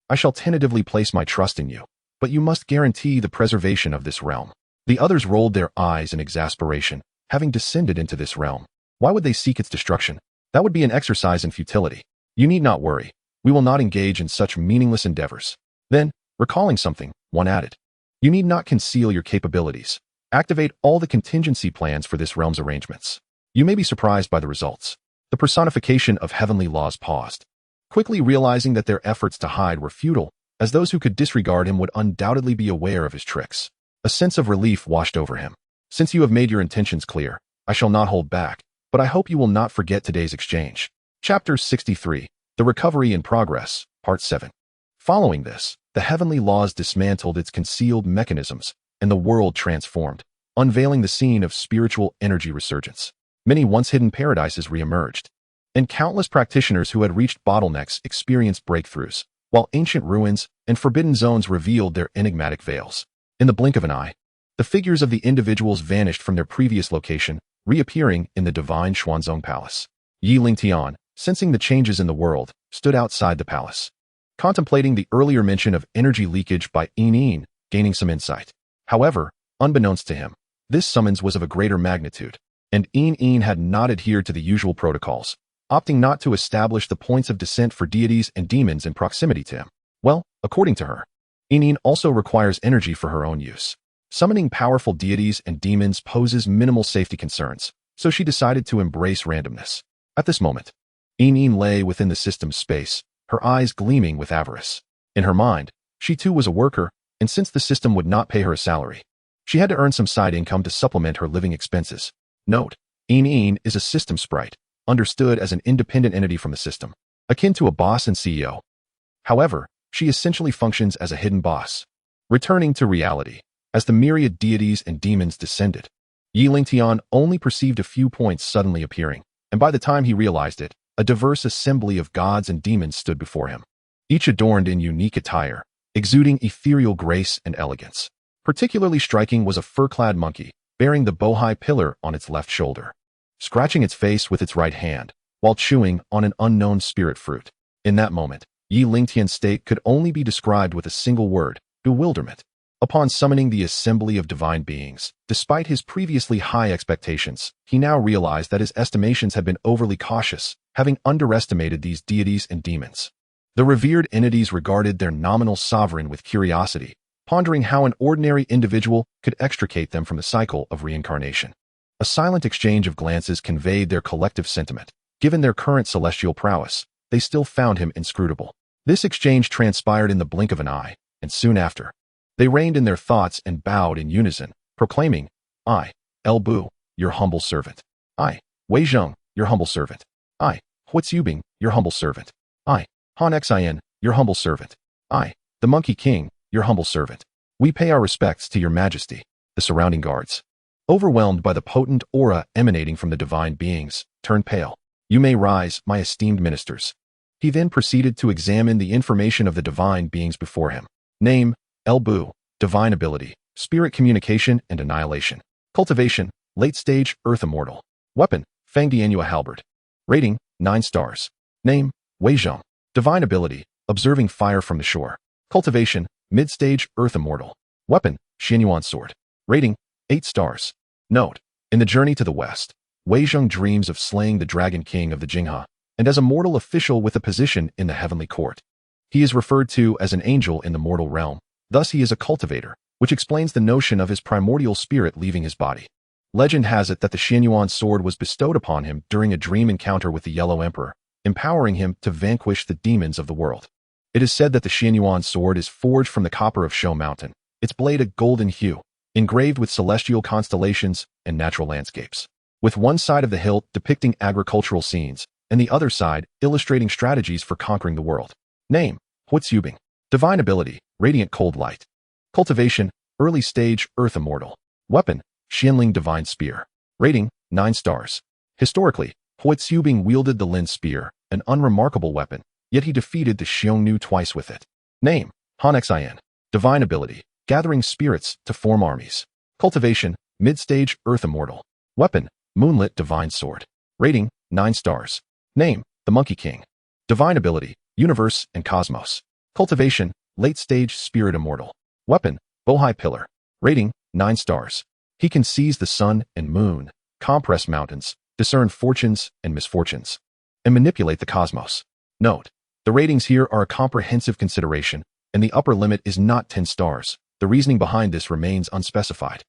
I shall tentatively place my trust in you, but you must guarantee the preservation of this realm. The others rolled their eyes in exasperation, having descended into this realm. Why would they seek its destruction? That would be an exercise in futility. You need not worry. We will not engage in such meaningless endeavors. Then, recalling something, one added, you need not conceal your capabilities. Activate all the contingency plans for this realm's arrangements. You may be surprised by the results. The personification of heavenly laws paused, quickly realizing that their efforts to hide were futile, as those who could disregard him would undoubtedly be aware of his tricks. A sense of relief washed over him. Since you have made your intentions clear, I shall not hold back, but I hope you will not forget today's exchange. Chapter 63, The Recovery in Progress, Part 7. Following this, the heavenly laws dismantled its concealed mechanisms, and the world transformed, unveiling the scene of spiritual energy resurgence. Many once hidden paradises re-emerged. and countless practitioners who had reached bottlenecks experienced breakthroughs, while ancient ruins and forbidden zones revealed their enigmatic veils. In the blink of an eye, the figures of the individuals vanished from their previous location, reappearing in the divine Xuanzong Palace. Lingtian, sensing the changes in the world, stood outside the palace, contemplating the earlier mention of energy leakage by Yin, gaining some insight. However, unbeknownst to him, this summons was of a greater magnitude, and Yin had not adhered to the usual protocols, opting not to establish the points of descent for deities and demons in proximity to him. Well, according to her, Yin also requires energy for her own use. Summoning powerful deities and demons poses minimal safety concerns, so she decided to embrace randomness. At this moment, Yin lay within the system's space, her eyes gleaming with avarice. In her mind, she too was a worker, and since the system would not pay her a salary, she had to earn some side income to supplement her living expenses. Note: Yin is a system sprite, understood as an independent entity from the system, akin to a boss and CEO. However, she essentially functions as a hidden boss. Returning to reality, as the myriad deities and demons descended, Lingtian only perceived a few points suddenly appearing, and by the time he realized it, a diverse assembly of gods and demons stood before him, each adorned in unique attire, exuding ethereal grace and elegance. Particularly striking was a fur-clad monkey, bearing the bohai pillar on its left shoulder, scratching its face with its right hand, while chewing on an unknown spirit fruit. In that moment, Lingtian's state could only be described with a single word: bewilderment. Upon summoning the assembly of divine beings, despite his previously high expectations, he now realized that his estimations had been overly cautious, having underestimated these deities and demons. The revered entities regarded their nominal sovereign with curiosity, pondering how an ordinary individual could extricate them from the cycle of reincarnation. A silent exchange of glances conveyed their collective sentiment. Given their current celestial prowess, they still found him inscrutable. This exchange transpired in the blink of an eye, and soon after, they reined in their thoughts and bowed in unison, proclaiming, "I, Bu, your humble servant. I, Wei Zheng, your humble servant. I, Huitzubing, your humble servant. I, Han your humble servant. I, the Monkey King, your humble servant. We pay our respects to your majesty." The surrounding guards, overwhelmed by the potent aura emanating from the divine beings, turned pale. "You may rise, my esteemed ministers." He then proceeded to examine the information of the divine beings before him. Name: Bu, divine ability, spirit communication and annihilation. Cultivation: late stage, earth immortal. Weapon: Fangdianua halberd. Rating: 9 stars. Name: Wei Zheng. Divine ability: observing fire from the shore. Cultivation: mid stage, earth immortal. Weapon: Xianyuan sword. Rating: 8 stars. Note: in the journey to the west, Wei Zheng dreams of slaying the Dragon King of the Jinghe, and as a mortal official with a position in the heavenly court. He is referred to as an angel in the mortal realm. Thus he is a cultivator, which explains the notion of his primordial spirit leaving his body. Legend has it that the Xianyuan sword was bestowed upon him during a dream encounter with the Yellow Emperor, empowering him to vanquish the demons of the world. It is said that the Xianyuan sword is forged from the copper of Shou Mountain, its blade a golden hue, engraved with celestial constellations and natural landscapes, with one side of the hilt depicting agricultural scenes, and the other side illustrating strategies for conquering the world. Name: Huitzubing. Divine ability: radiant cold light. Cultivation: early stage, earth immortal. Weapon: Xianling divine spear. Rating: 9 stars. Historically, Huitzubing wielded the Lin spear, an unremarkable weapon, yet he defeated the Xiongnu twice with it. Name: Han. Divine ability: gathering spirits to form armies. Cultivation: mid-stage, earth immortal. Weapon: moonlit divine sword. Rating: 9 stars. Name: the Monkey King. Divine ability: universe and cosmos. Cultivation: late stage, spirit immortal. Weapon: bohai pillar. Rating: 9 stars. He can seize the sun and moon, compress mountains, discern fortunes and misfortunes, and manipulate the cosmos. Note: the ratings here are a comprehensive consideration, and the upper limit is not 10 stars. The reasoning behind this remains unspecified.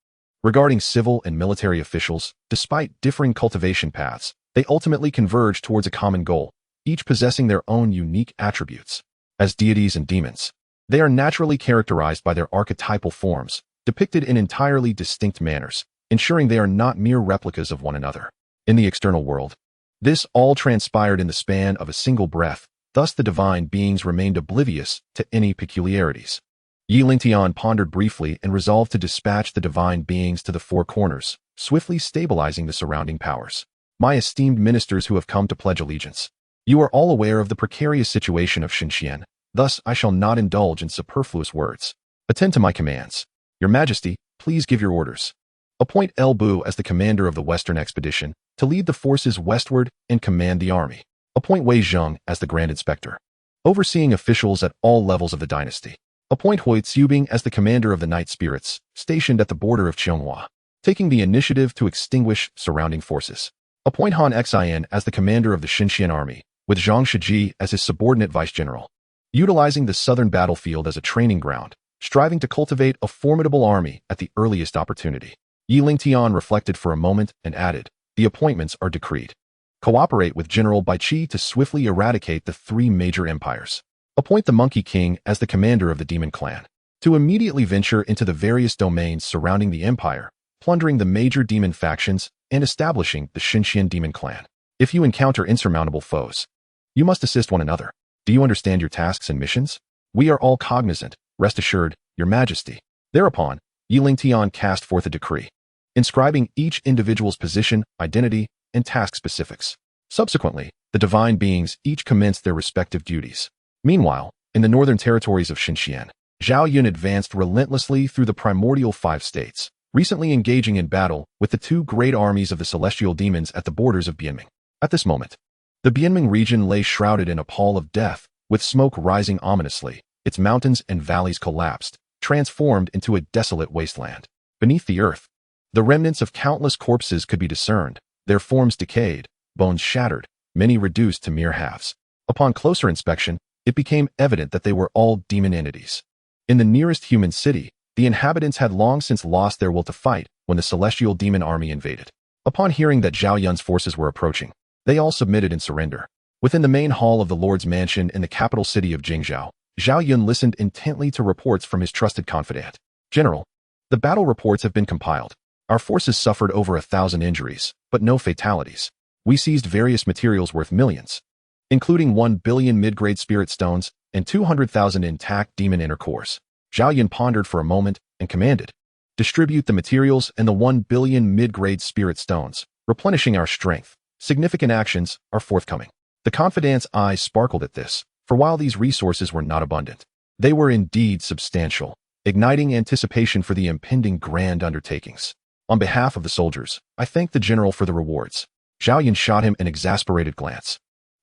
Regarding civil and military officials, despite differing cultivation paths, they ultimately converge towards a common goal, each possessing their own unique attributes. As deities and demons, they are naturally characterized by their archetypal forms, depicted in entirely distinct manners, ensuring they are not mere replicas of one another. In the external world, this all transpired in the span of a single breath, thus the divine beings remained oblivious to any peculiarities. Lingtian pondered briefly and resolved to dispatch the divine beings to the four corners, swiftly stabilizing the surrounding powers. My esteemed ministers who have come to pledge allegiance. You are all aware of the precarious situation of Xianxian, thus I shall not indulge in superfluous words. Attend to my commands. Your Majesty, please give your orders. Appoint El Bu as the commander of the Western expedition to lead the forces westward and command the army. Appoint Wei Zheng as the Grand Inspector, overseeing officials at all levels of the dynasty. Appoint Hui Tsubing as the commander of the Night Spirits, stationed at the border of Xianxia, taking the initiative to extinguish surrounding forces. Appoint Han Xian as the commander of the Xinxian army, with Zhang Shiji as his subordinate vice-general, utilizing the southern battlefield as a training ground, striving to cultivate a formidable army at the earliest opportunity. Lingtian reflected for a moment and added, the appointments are decreed. Cooperate with General Baiqi to swiftly eradicate the three major empires. Appoint the Monkey King as the commander of the Demon Clan, to immediately venture into the various domains surrounding the empire, plundering the major demon factions and establishing the Xinxian Demon Clan. If you encounter insurmountable foes, you must assist one another. Do you understand your tasks and missions? We are all cognizant, rest assured, Your Majesty. Thereupon, Lingtian cast forth a decree, inscribing each individual's position, identity, and task specifics. Subsequently, the divine beings each commenced their respective duties. Meanwhile, in the northern territories of Xinxian, Zhao Yun advanced relentlessly through the primordial 5 states, recently engaging in battle with the 2 great armies of the celestial demons at the borders of Bianming. At this moment, the Bianming region lay shrouded in a pall of death, with smoke rising ominously. Its mountains and valleys collapsed, transformed into a desolate wasteland. Beneath the earth, the remnants of countless corpses could be discerned, their forms decayed, bones shattered, many reduced to mere halves. Upon closer inspection, it became evident that they were all demon entities. In the nearest human city, the inhabitants had long since lost their will to fight when the celestial demon army invaded. Upon hearing that Zhao Yun's forces were approaching, they all submitted in surrender. Within the main hall of the Lord's mansion in the capital city of Jingzhou, Zhao Yun listened intently to reports from his trusted confidant. General, the battle reports have been compiled. Our forces suffered over 1,000 injuries, but no fatalities. We seized various materials worth millions, including 1 billion mid-grade spirit stones and 200,000 intact demon inner cores. Zhao Yun pondered for a moment and commanded, distribute the materials and the 1 billion mid-grade spirit stones, replenishing our strength. Significant actions are forthcoming. The confidant's eyes sparkled at this, for while these resources were not abundant, they were indeed substantial, igniting anticipation for the impending grand undertakings. On behalf of the soldiers, I thank the general for the rewards. Zhao Yun shot him an exasperated glance.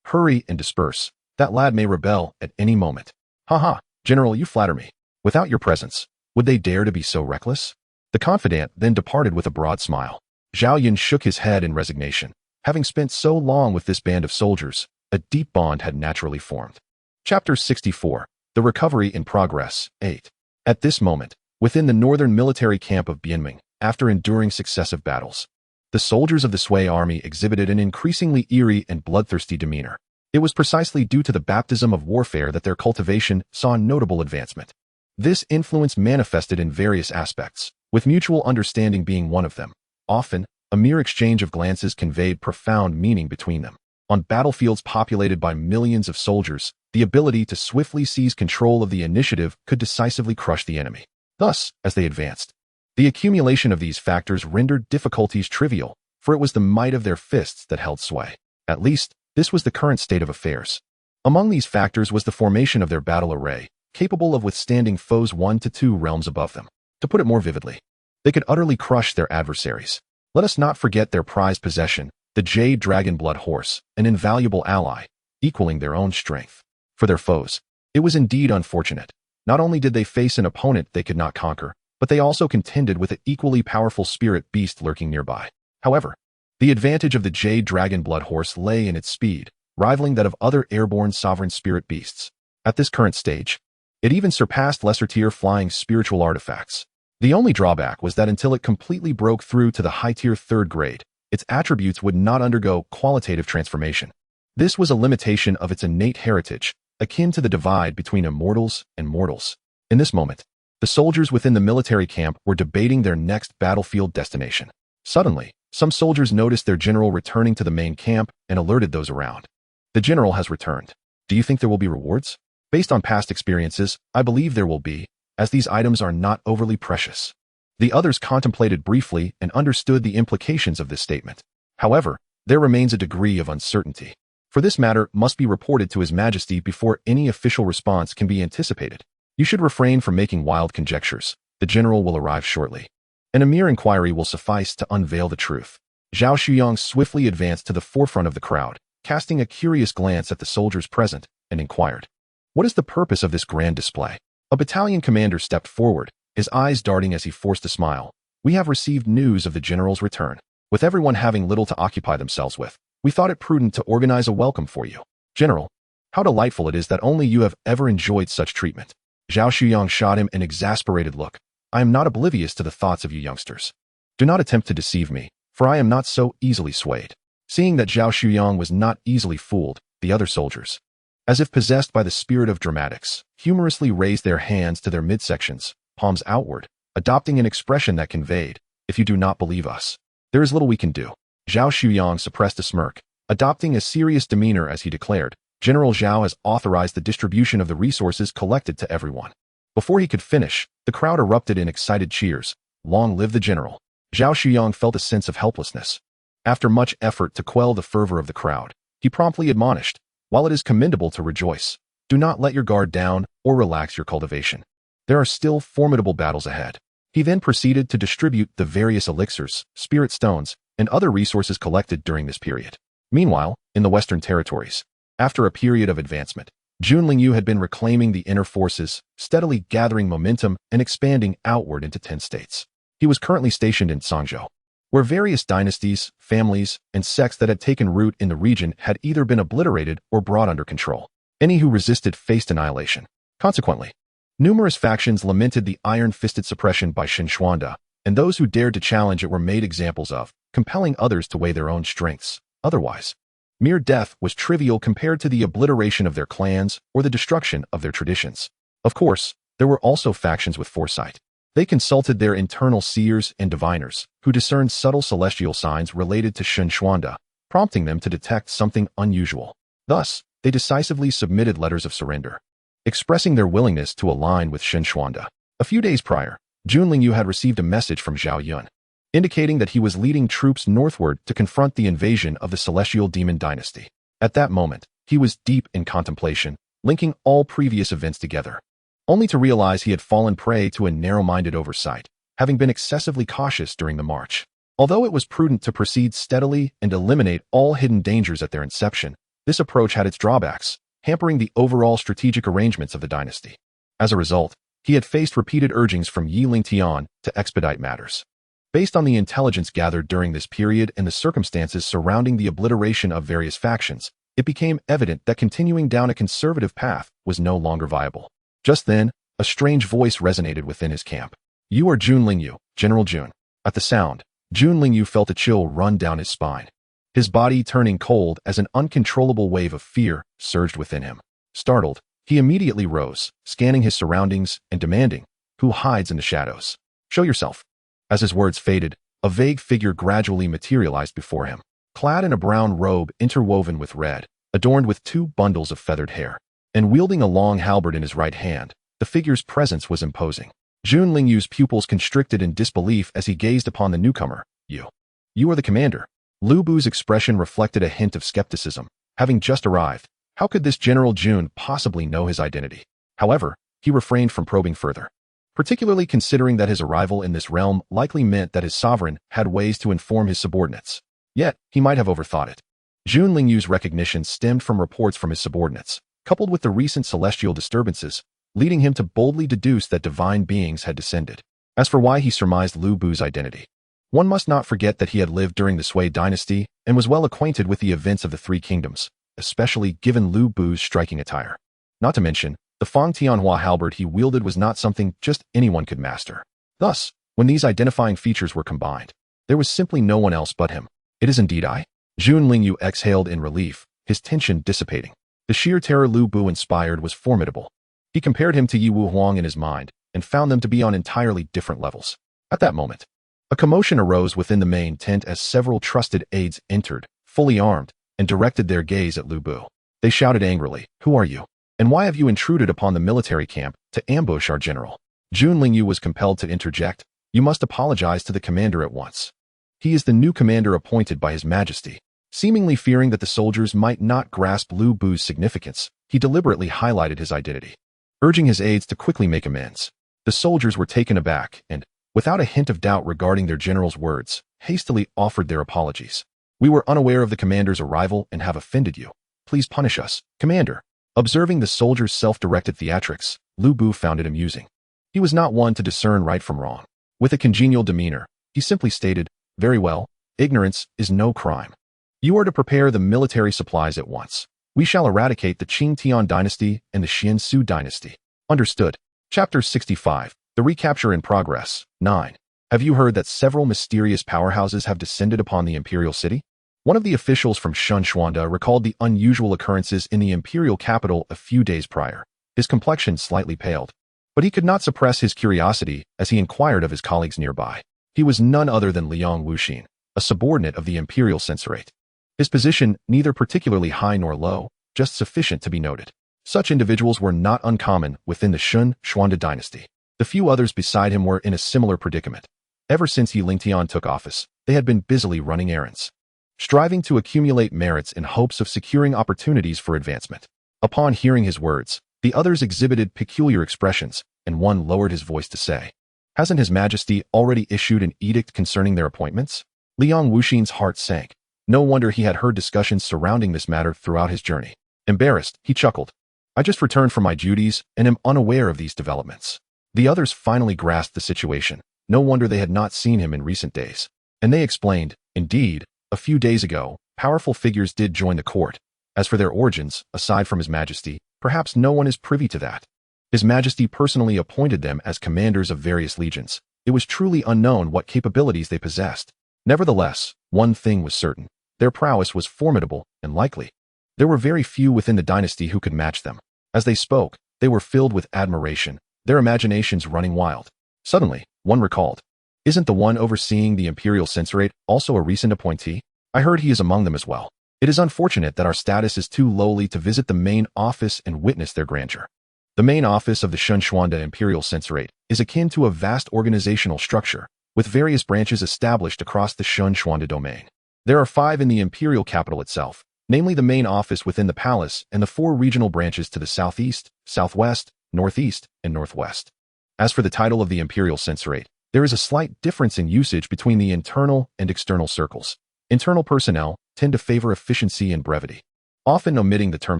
Hurry and disperse. That lad may rebel at any moment. Ha, General, you flatter me. Without your presence, would they dare to be so reckless? The confidant then departed with a broad smile. Zhao Yun shook his head in resignation. Having spent so long with this band of soldiers, a deep bond had naturally formed. Chapter 64. The Recovery in Progress, 8. At this moment, within the northern military camp of Bianming, after enduring successive battles, the soldiers of the Sui army exhibited an increasingly eerie and bloodthirsty demeanor. It was precisely due to the baptism of warfare that their cultivation saw notable advancement. This influence manifested in various aspects, with mutual understanding being one of them. Often, a mere exchange of glances conveyed profound meaning between them. On battlefields populated by millions of soldiers, the ability to swiftly seize control of the initiative could decisively crush the enemy. Thus, as they advanced, the accumulation of these factors rendered difficulties trivial, for it was the might of their fists that held sway. At least, this was the current state of affairs. Among these factors was the formation of their battle array, capable of withstanding foes 1 to 2 realms above them. To put it more vividly, they could utterly crush their adversaries. Let us not forget their prized possession, the Jade Dragon Blood Horse, an invaluable ally, equaling their own strength. For their foes, it was indeed unfortunate. Not only did they face an opponent they could not conquer, but they also contended with an equally powerful spirit beast lurking nearby. However, the advantage of the Jade Dragon Blood Horse lay in its speed, rivaling that of other airborne sovereign spirit beasts. At this current stage, it even surpassed lesser-tier flying spiritual artifacts. The only drawback was that until it completely broke through to the high-tier 3rd grade, its attributes would not undergo qualitative transformation. This was a limitation of its innate heritage, akin to the divide between immortals and mortals. In this moment, the soldiers within the military camp were debating their next battlefield destination. Suddenly, some soldiers noticed their general returning to the main camp and alerted those around. The general has returned. Do you think there will be rewards? Based on past experiences, I believe there will be, as these items are not overly precious. The others contemplated briefly and understood the implications of this statement. However, there remains a degree of uncertainty. For this matter must be reported to His Majesty before any official response can be anticipated. You should refrain from making wild conjectures. The general will arrive shortly, and a mere inquiry will suffice to unveil the truth. Zhao Shuyang swiftly advanced to the forefront of the crowd, casting a curious glance at the soldiers present, and inquired, "What is the purpose of this grand display?" A battalion commander stepped forward, his eyes darting as he forced a smile. "We have received news of the general's return. With everyone having little to occupy themselves with, we thought it prudent to organize a welcome for you. General, how delightful it is that only you have ever enjoyed such treatment." Zhao Shuyang shot him an exasperated look. "I am not oblivious to the thoughts of you youngsters. Do not attempt to deceive me, for I am not so easily swayed." Seeing that Zhao Shuyang was not easily fooled, the other soldiers, as if possessed by the spirit of dramatics, humorously raised their hands to their midsections, palms outward, adopting an expression that conveyed, "If you do not believe us, there is little we can do." Zhao Shuyang suppressed a smirk, adopting a serious demeanor as he declared, "General Zhao has authorized the distribution of the resources collected to everyone." Before he could finish, the crowd erupted in excited cheers. "Long live the general!" Zhao Shuyang felt a sense of helplessness. After much effort to quell the fervor of the crowd, he promptly admonished, "While it is commendable to rejoice, do not let your guard down or relax your cultivation. There are still formidable battles ahead." He then proceeded to distribute the various elixirs, spirit stones, and other resources collected during this period. Meanwhile, in the Western territories, after a period of advancement, Jun Lingyu had been reclaiming the inner forces, steadily gathering momentum and expanding outward into 10 states. He was currently stationed in Sangzhou, where various dynasties, families, and sects that had taken root in the region had either been obliterated or brought under control. Any who resisted faced annihilation. Consequently, numerous factions lamented the iron-fisted suppression by Xianxiaaudiobooks, and those who dared to challenge it were made examples of, compelling others to weigh their own strengths. Otherwise, mere death was trivial compared to the obliteration of their clans or the destruction of their traditions. Of course, there were also factions with foresight. They consulted their internal seers and diviners, who discerned subtle celestial signs related to Xianxiaaudiobooks, prompting them to detect something unusual. Thus, they decisively submitted letters of surrender, expressing their willingness to align with Xianxiaaudiobooks. A few days prior, Jun Lingyu had received a message from Zhao Yun, indicating that he was leading troops northward to confront the invasion of the celestial demon dynasty. At that moment, he was deep in contemplation, linking all previous events together, only to realize he had fallen prey to a narrow-minded oversight, having been excessively cautious during the march. Although it was prudent to proceed steadily and eliminate all hidden dangers at their inception, this approach had its drawbacks, hampering the overall strategic arrangements of the dynasty. As a result, he had faced repeated urgings from Lingtian to expedite matters. Based on the intelligence gathered during this period and the circumstances surrounding the obliteration of various factions, it became evident that continuing down a conservative path was no longer viable. Just then, a strange voice resonated within his camp. "You are Jun Lingyu, General Jun." At the sound, Jun Lingyu felt a chill run down his spine, his body turning cold as an uncontrollable wave of fear surged within him. Startled, he immediately rose, scanning his surroundings and demanding, "Who hides in the shadows? Show yourself." As his words faded, a vague figure gradually materialized before him, clad in a brown robe interwoven with red, adorned with 2 bundles of feathered hair, and wielding a long halberd in his right hand. The figure's presence was imposing. Jun Lingyu's pupils constricted in disbelief as he gazed upon the newcomer. You are the commander." Lu Bu's expression reflected a hint of skepticism. Having just arrived, how could this General Jun possibly know his identity? However, he refrained from probing further, particularly considering that his arrival in this realm likely meant that his sovereign had ways to inform his subordinates. Yet, he might have overthought it. Jun Lingyu's recognition stemmed from reports from his subordinates, coupled with the recent celestial disturbances, leading him to boldly deduce that divine beings had descended. As for why he surmised Lu Bu's identity, one must not forget that he had lived during the Sui dynasty and was well acquainted with the events of the 3 kingdoms, especially given Lu Bu's striking attire. Not to mention, the Fang Tianhua halberd he wielded was not something just anyone could master. Thus, when these identifying features were combined, there was simply no one else but him. "It is indeed I." Jun Lingyu exhaled in relief, his tension dissipating. The sheer terror Lu Bu inspired was formidable. He compared him to Yi Wu Huang in his mind and found them to be on entirely different levels. At that moment, a commotion arose within the main tent as several trusted aides entered, fully armed, and directed their gaze at Lu Bu. They shouted angrily, "Who are you? And why have you intruded upon the military camp to ambush our general?" Jun Lingyu was compelled to interject. "You must apologize to the commander at once. He is the new commander appointed by His Majesty." Seemingly fearing that the soldiers might not grasp Lu Bu's significance, he deliberately highlighted his identity, urging his aides to quickly make amends. The soldiers were taken aback and, without a hint of doubt regarding their general's words, hastily offered their apologies. "We were unaware of the commander's arrival and have offended you. Please punish us, Commander." Observing the soldiers' self-directed theatrics, Lu Bu found it amusing. He was not one to discern right from wrong. With a congenial demeanor, he simply stated, "Very well, ignorance is no crime. You are to prepare the military supplies at once. We shall eradicate the Lingtian dynasty and the Xianxiu dynasty." Understood. Chapter 65. The Recapture in Progress. 9. Have you heard that several mysterious powerhouses have descended upon the imperial city? One of the officials from Xianxiaaudiobooks recalled the unusual occurrences in the imperial capital a few days prior. His complexion slightly paled, but he could not suppress his curiosity as he inquired of his colleagues nearby. He was none other than Liang Wuxin, a subordinate of the imperial censorate. His position neither particularly high nor low, just sufficient to be noted. Such individuals were not uncommon within the Xianxiaaudiobooks dynasty. The few others beside him were in a similar predicament. Ever since Lingtian took office, they had been busily running errands, striving to accumulate merits in hopes of securing opportunities for advancement. Upon hearing his words, the others exhibited peculiar expressions, and one lowered his voice to say, "Hasn't His Majesty already issued an edict concerning their appointments?" Liang Wuxin's heart sank. No wonder he had heard discussions surrounding this matter throughout his journey. Embarrassed, he chuckled. "I just returned from my duties and am unaware of these developments." The others finally grasped the situation. No wonder they had not seen him in recent days. And they explained, "Indeed, a few days ago, powerful figures did join the court. As for their origins, aside from His Majesty, perhaps no one is privy to that. His Majesty personally appointed them as commanders of various legions. It was truly unknown what capabilities they possessed. Nevertheless, one thing was certain. Their prowess was formidable and likely. There were very few within the dynasty who could match them." As they spoke, they were filled with admiration, their imaginations running wild. Suddenly, one recalled, "Isn't the one overseeing the imperial censorate also a recent appointee? I heard he is among them as well. It is unfortunate that our status is too lowly to visit the main office and witness their grandeur." The main office of the Xianxiaaudiobooks imperial censorate is akin to a vast organizational structure, with various branches established across the Xianxiaaudiobooks domain. There are 5 in the imperial capital itself, namely the main office within the palace and the 4 regional branches to the southeast, southwest, northeast, and northwest. As for the title of the imperial censorate, there is a slight difference in usage between the internal and external circles. Internal personnel tend to favor efficiency and brevity, often omitting the term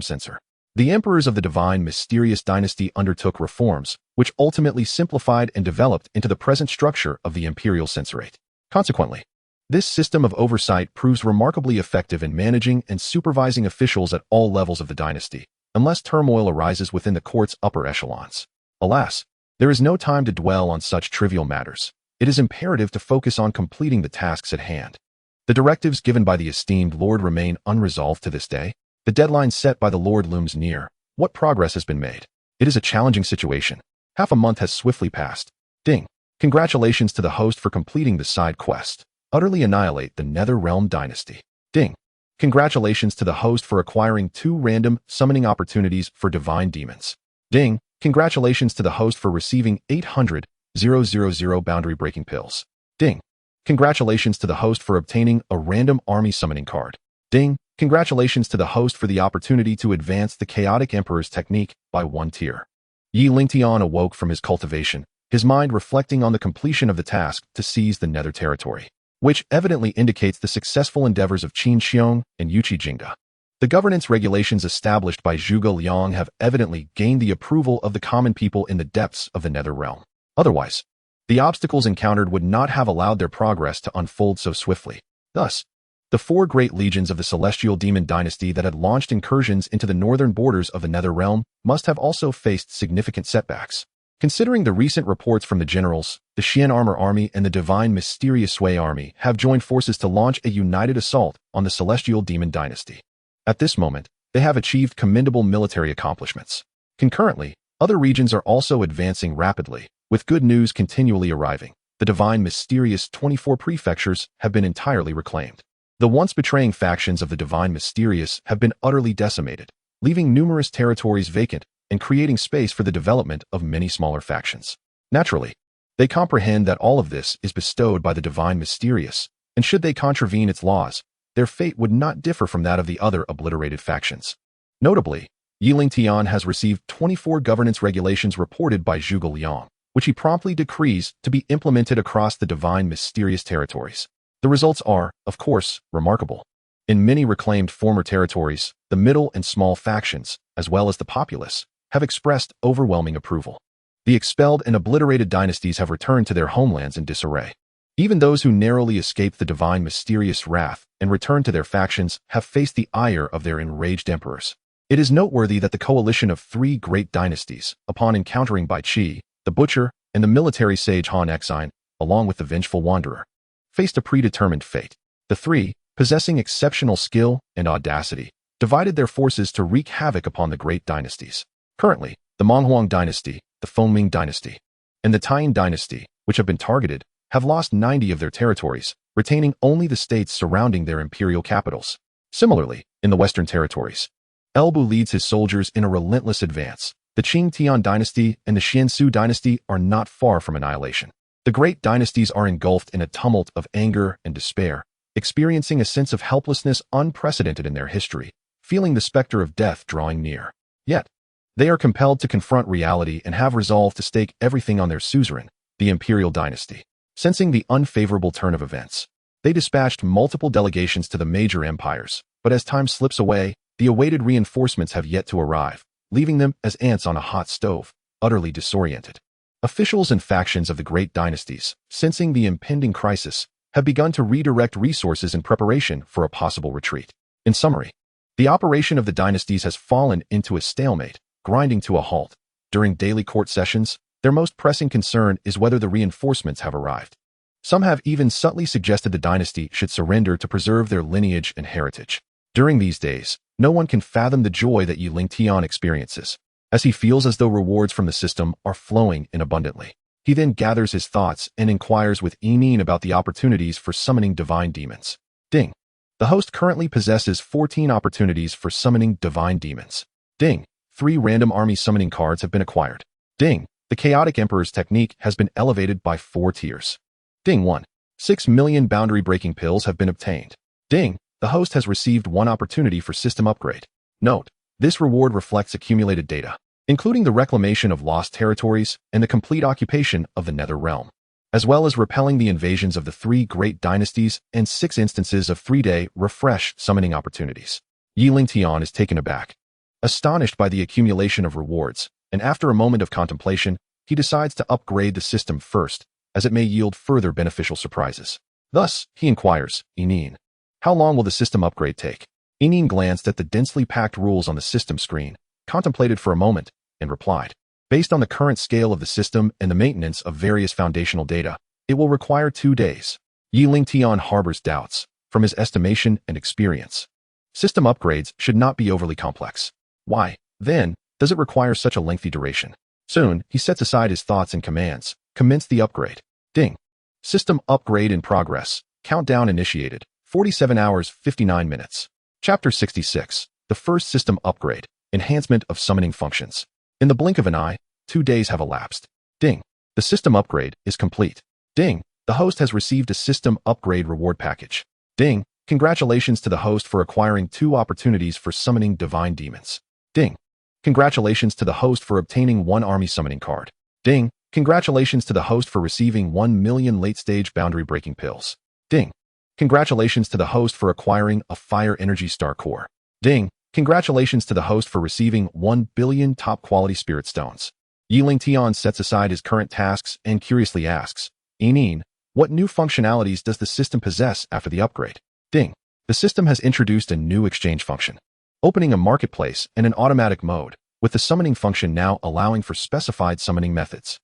censor. The emperors of the divine mysterious dynasty undertook reforms, which ultimately simplified and developed into the present structure of the imperial censorate. Consequently, this system of oversight proves remarkably effective in managing and supervising officials at all levels of the dynasty, unless turmoil arises within the court's upper echelons. Alas, there is no time to dwell on such trivial matters. It is imperative to focus on completing the tasks at hand. The directives given by the esteemed Lord remain unresolved to this day. The deadline set by the Lord looms near. What progress has been made? It is a challenging situation. Half a month has swiftly passed. Ding. Congratulations to the host for completing the side quest. Utterly annihilate the Nether Realm dynasty. Ding. Congratulations to the host for acquiring 2 random summoning opportunities for divine demons. Ding. Congratulations to the host for receiving 800,000 boundary breaking pills. Ding. Congratulations to the host for obtaining a random army summoning card. Ding. Congratulations to the host for the opportunity to advance the chaotic emperor's technique by 1 tier. Lingtian awoke from his cultivation, his mind reflecting on the completion of the task to seize the Nether territory, which evidently indicates the successful endeavors of Qin Xiong and Yuqi Jingda. The governance regulations established by Zhuge Liang have evidently gained the approval of the common people in the depths of the Nether Realm. Otherwise, the obstacles encountered would not have allowed their progress to unfold so swiftly. Thus, the 4 great legions of the celestial demon dynasty that had launched incursions into the northern borders of the Nether Realm must have also faced significant setbacks. Considering the recent reports from the generals, the Xian Armor Army and the Divine Mysterious Sway Army have joined forces to launch a united assault on the celestial demon dynasty. At this moment, they have achieved commendable military accomplishments. Concurrently, other regions are also advancing rapidly, with good news continually arriving. The Divine Mysterious 24 prefectures have been entirely reclaimed. The once betraying factions of the Divine Mysterious have been utterly decimated, leaving numerous territories vacant and creating space for the development of many smaller factions. Naturally, they comprehend that all of this is bestowed by the Divine Mysterious, and should they contravene its laws, their fate would not differ from that of the other obliterated factions. Notably, Lingtian has received 24 governance regulations reported by Zhuge Liang, which he promptly decrees to be implemented across the divine mysterious territories. The results are, of course, remarkable. In many reclaimed former territories, the middle and small factions, as well as the populace, have expressed overwhelming approval. The expelled and obliterated dynasties have returned to their homelands in disarray. Even those who narrowly escaped the divine mysterious wrath and returned to their factions have faced the ire of their enraged emperors. It is noteworthy that the coalition of three great dynasties, upon encountering Bai Qi, the Butcher, and the military sage Han Exine, along with the vengeful Wanderer, faced a predetermined fate. The three, possessing exceptional skill and audacity, divided their forces to wreak havoc upon the great dynasties. Currently, the Monghuang dynasty, the Fengming dynasty, and the Taiyin dynasty, which have been targeted, have lost 90 of their territories, retaining only the states surrounding their imperial capitals. Similarly, in the Western territories, Elbu leads his soldiers in a relentless advance. The Qingtian dynasty and the Xianxiu dynasty are not far from annihilation. The great dynasties are engulfed in a tumult of anger and despair, experiencing a sense of helplessness unprecedented in their history, feeling the specter of death drawing near. Yet, they are compelled to confront reality and have resolved to stake everything on their suzerain, the imperial dynasty. Sensing the unfavorable turn of events, they dispatched multiple delegations to the major empires, but as time slips away, the awaited reinforcements have yet to arrive, leaving them as ants on a hot stove, utterly disoriented. Officials and factions of the great dynasties, sensing the impending crisis, have begun to redirect resources in preparation for a possible retreat. In summary, the operation of the dynasties has fallen into a stalemate, grinding to a halt. During daily court sessions, their most pressing concern is whether the reinforcements have arrived. Some have even subtly suggested the dynasty should surrender to preserve their lineage and heritage. During these days, no one can fathom the joy that Lingtian experiences, as he feels as though rewards from the system are flowing in abundantly. He then gathers his thoughts and inquires with Enin about the opportunities for summoning divine demons. Ding. The host currently possesses 14 opportunities for summoning divine demons. Ding. 3 random army summoning cards have been acquired. Ding. The chaotic emperor's technique has been elevated by 4 tiers. Ding 1. 6 million boundary-breaking pills have been obtained. Ding. The host has received 1 opportunity for system upgrade. Note, this reward reflects accumulated data, including the reclamation of lost territories and the complete occupation of the Nether Realm, as well as repelling the invasions of the 3 great dynasties and 6 instances of 3-day refresh summoning opportunities. Lingtian is taken aback, astonished by the accumulation of rewards, and after a moment of contemplation, he decides to upgrade the system first, as it may yield further beneficial surprises. Thus, he inquires, Enin, how long will the system upgrade take? Enin glanced at the densely packed rules on the system screen, contemplated for a moment, and replied, based on the current scale of the system and the maintenance of various foundational data, it will require 2 days. Lingtian harbors doubts, from his estimation and experience. System upgrades should not be overly complex. Why, then, does it require such a lengthy duration? Soon, he sets aside his thoughts and commands, commence the upgrade. Ding. System upgrade in progress. Countdown initiated. 47 hours, 59 minutes. Chapter 66. The first system upgrade. Enhancement of summoning functions. In the blink of an eye, 2 days have elapsed. Ding. The system upgrade is complete. Ding. The host has received a system upgrade reward package. Ding. Congratulations to the host for acquiring 2 opportunities for summoning divine demons. Ding. Congratulations to the host for obtaining 1 army summoning card. Ding. Congratulations to the host for receiving 1 million late-stage boundary-breaking pills. Ding. Congratulations to the host for acquiring a Fire Energy Star Core. Ding. Congratulations to the host for receiving 1 billion top-quality spirit stones. Lingtian sets aside his current tasks and curiously asks, Enin, what new functionalities does the system possess after the upgrade? Ding. The system has introduced a new exchange function, opening a marketplace and an automatic mode, with the summoning function now allowing for specified summoning methods.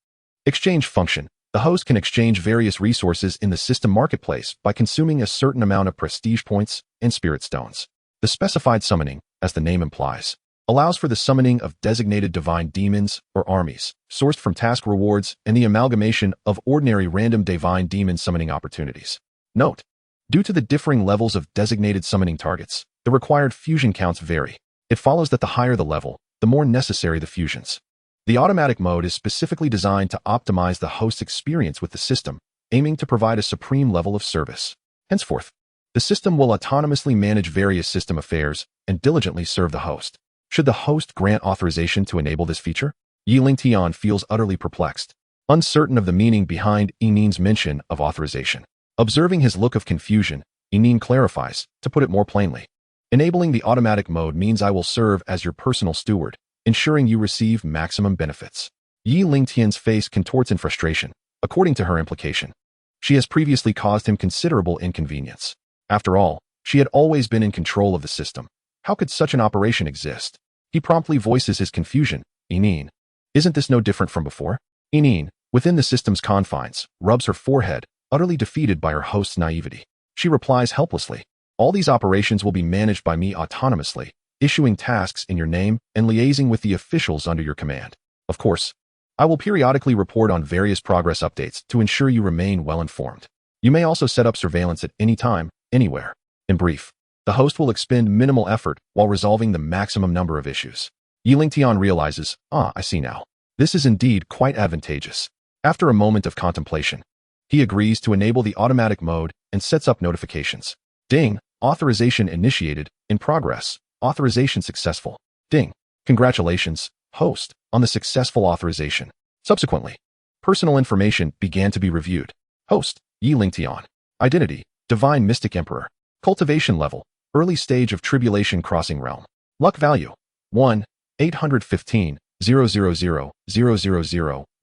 Exchange function. The host can exchange various resources in the system marketplace by consuming a certain amount of prestige points and spirit stones. The specified summoning, as the name implies, allows for the summoning of designated divine demons or armies, sourced from task rewards and the amalgamation of ordinary random divine demon summoning opportunities. Note, due to the differing levels of designated summoning targets, the required fusion counts vary. It follows that the higher the level, the more necessary the fusions. The automatic mode is specifically designed to optimize the host's experience with the system, aiming to provide a supreme level of service. Henceforth, The system will autonomously manage various system affairs and diligently serve the host. Should the host grant authorization to enable this feature? Lingtian feels utterly perplexed, uncertain of the meaning behind Enin's mention of authorization. Observing his look of confusion, Enin clarifies, to put it more plainly. Enabling the automatic mode means I will serve as your personal steward, ensuring you receive maximum benefits. Lingtian's face contorts in frustration, according to her implication. She has previously caused him considerable inconvenience. After all, she had always been in control of the system. How could such an operation exist? He promptly voices his confusion. Enin, isn't this no different from before? Enin, within the system's confines, rubs her forehead, utterly defeated by her host's naivety. She replies helplessly, all these operations will be managed by me autonomously, issuing tasks in your name and liaising with the officials under your command. Of course, I will periodically report on various progress updates to ensure you remain well informed. You may also set up surveillance at any time, anywhere. In brief, the host will expend minimal effort while resolving the maximum number of issues. Lingtian realizes, I see now. This is indeed quite advantageous. After a moment of contemplation, he agrees to enable the automatic mode and sets up notifications. Ding, authorization initiated, in progress, authorization successful. Ding, congratulations, host, on the successful authorization. Subsequently, personal information began to be reviewed. Host, Lingtian. Identity, Divine Mystic Emperor. Cultivation level, early stage of Tribulation Crossing Realm. Luck value, 1, 815, 000, 000,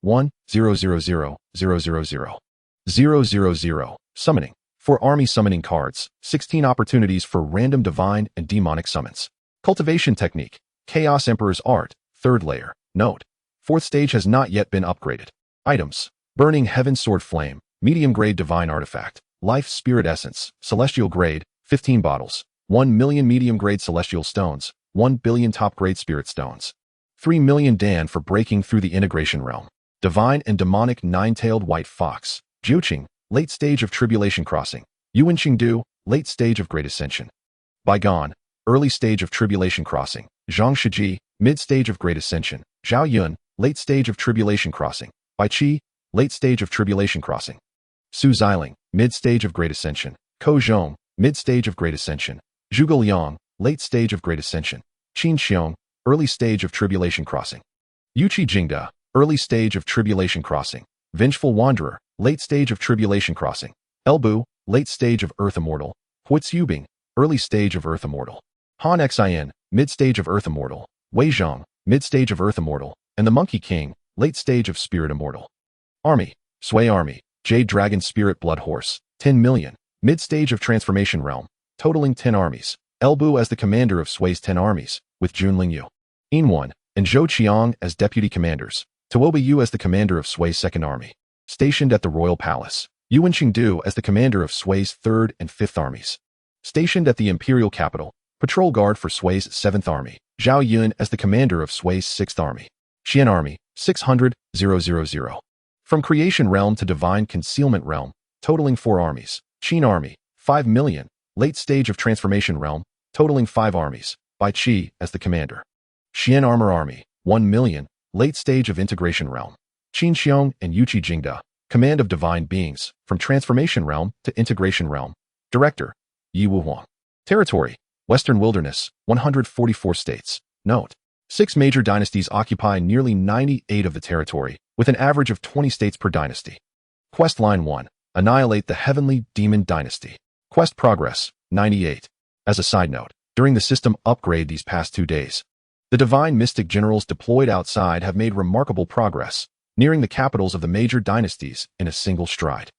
1, 000, 000. Summoning. 4 army summoning cards, 16 opportunities for random divine and demonic summons. Cultivation technique, Chaos Emperor's Art, 3rd layer. Note, 4th stage has not yet been upgraded. Items, Burning Heaven Sword Flame, medium grade divine artifact, Life Spirit Essence, celestial grade, 15 bottles, 1 million medium grade celestial stones, 1 billion top grade spirit stones. 3 million Dan for breaking through the integration realm. Divine and demonic nine-tailed white fox, Jiuqing, late stage of Tribulation Crossing. Yuanqingdu, late stage of Great Ascension. Bygone, early stage of Tribulation Crossing. Xianxiaji, mid stage of Great Ascension. Zhao Yun, late stage of Tribulation Crossing. Baiqi, late stage of Tribulation Crossing. Su Xiling, mid stage of Great Ascension. Ko Zhong, mid stage of Great Ascension. Zhuge Liang, late stage of Great Ascension. Qin Xiong, early stage of Tribulation Crossing. Yuqi Jingda, early stage of Tribulation Crossing. Vengeful Wanderer, late stage of Tribulation Crossing. Elbu, late stage of Earth Immortal. Huitz Yubing, early stage of Earth Immortal. Han Xin, mid stage of Earth Immortal. Wei Zhang, mid stage of Earth Immortal. And the Monkey King, late stage of Spirit Immortal. Army, Sui Army, Jade Dragon Spirit Blood Horse, 10 million, mid stage of Transformation Realm, totaling 10 armies. Elbu as the commander of Sui's 10 armies, with Jun Lingyu, Yin and Zhou Qiang as deputy commanders. Tuoba Yu as the commander of Sui's 2nd army, stationed at the Royal Palace. Yuan Qingdu as the commander of Sui's 3rd and 5th armies, stationed at the Imperial Capital. Patrol guard for Sui's 7th army. Zhao Yun as the commander of Sui's 6th army. Xian Army, 600, 000. From Creation Realm to Divine Concealment Realm, totaling 4 armies. Qin Army, 5 million, late stage of Transformation Realm, totaling 5 armies. Baiqi as the commander. Xian Armor Army, 1 million, late stage of Integration Realm. Qin Xiong and Yuqi Jingda, command of divine beings, from Transformation Realm to Integration Realm. Director, Yi Wuhuang. Territory, Western Wilderness, 144 states. Note, 6 major dynasties occupy nearly 98 of the territory, with an average of 20 states per dynasty. Quest Line 1, annihilate the Heavenly Demon Dynasty. Quest progress, 98. As a side note, during the system upgrade these past 2 days, the divine mystic generals deployed outside have made remarkable progress, nearing the capitals of the major dynasties in a single stride.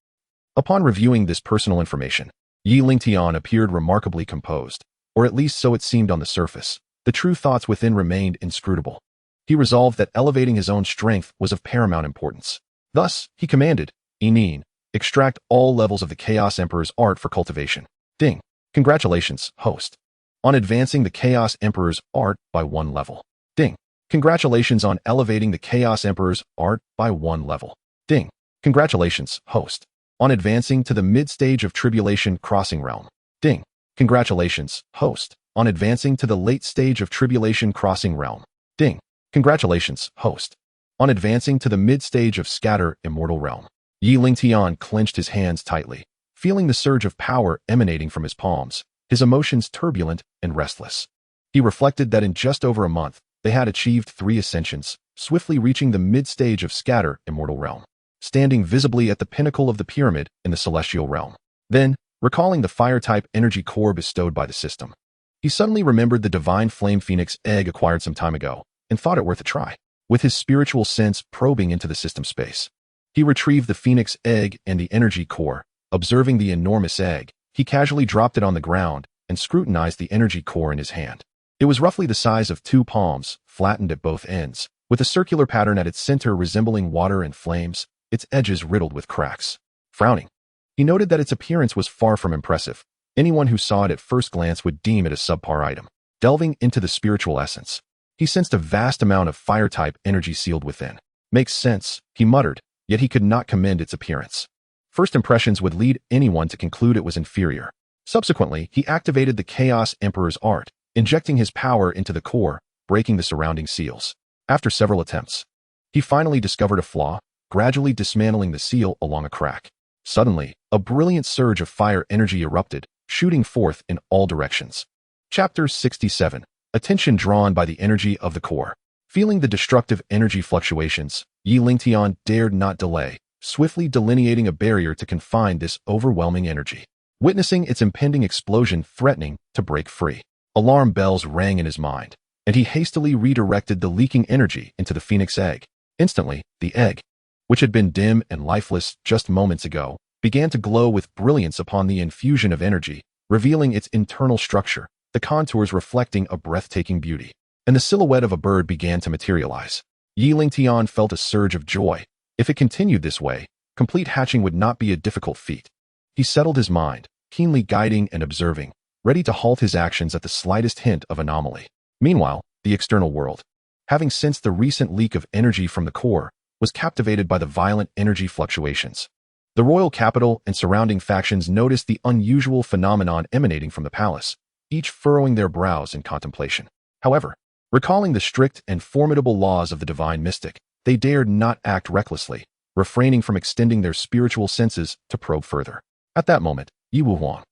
Upon reviewing this personal information, Lingtian appeared remarkably composed, or at least so it seemed on the surface. The true thoughts within remained inscrutable. He resolved that elevating his own strength was of paramount importance. Thus, he commanded, Enin, extract all levels of the Chaos Emperor's art for cultivation. Ding. Congratulations, host, on advancing the Chaos Emperor's art by 1 level. Ding. Congratulations on elevating the Chaos Emperor's art by 1 level. Ding. Congratulations, host, on advancing to the mid-stage of Tribulation Crossing Realm. Ding. Congratulations, host, on advancing to the late stage of Tribulation Crossing Realm. Ding. Congratulations, host, on advancing to the mid-stage of Scatter Immortal Realm. Lingtian clenched his hands tightly, Feeling the surge of power emanating from his palms, his emotions turbulent and restless. He reflected that in just over a month, they had achieved 3 ascensions, swiftly reaching the mid-stage of Scatter Immortal Realm, standing visibly at the pinnacle of the pyramid in the Celestial Realm. Then, recalling the fire-type energy core bestowed by the system, he suddenly remembered the divine flame phoenix egg acquired some time ago and thought it worth a try. With his spiritual sense probing into the system space, he retrieved the phoenix egg and the energy core. Observing the enormous egg, he casually dropped it on the ground and scrutinized the energy core in his hand. It was roughly the size of 2 palms, flattened at both ends, with a circular pattern at its center resembling water and flames, its edges riddled with cracks. Frowning, he noted that its appearance was far from impressive. Anyone who saw it at first glance would deem it a subpar item. Delving into the spiritual essence, he sensed a vast amount of fire-type energy sealed within. Makes sense, he muttered, yet he could not commend its appearance. First impressions would lead anyone to conclude it was inferior. Subsequently, he activated the Chaos Emperor's art, injecting his power into the core, breaking the surrounding seals. After several attempts, he finally discovered a flaw, gradually dismantling the seal along a crack. Suddenly, a brilliant surge of fire energy erupted, shooting forth in all directions. Chapter 67. Attention drawn by the energy of the core. Feeling the destructive energy fluctuations, Lingtian dared not delay, swiftly delineating a barrier to confine this overwhelming energy. Witnessing its impending explosion threatening to break free, alarm bells rang in his mind, and he hastily redirected the leaking energy into the phoenix egg. Instantly, the egg, which had been dim and lifeless just moments ago, began to glow with brilliance upon the infusion of energy, revealing its internal structure, the contours reflecting a breathtaking beauty. And the silhouette of a bird began to materialize. Lingtian felt a surge of joy. If it continued this way, complete hatching would not be a difficult feat. He settled his mind, keenly guiding and observing, ready to halt his actions at the slightest hint of anomaly. Meanwhile, the external world, having sensed the recent leak of energy from the core, was captivated by the violent energy fluctuations. The royal capital and surrounding factions noticed the unusual phenomenon emanating from the palace, each furrowing their brows in contemplation. However, recalling the strict and formidable laws of the divine mystic, they dared not act recklessly, refraining from extending their spiritual senses to probe further. At that moment, Yi Wuhuang,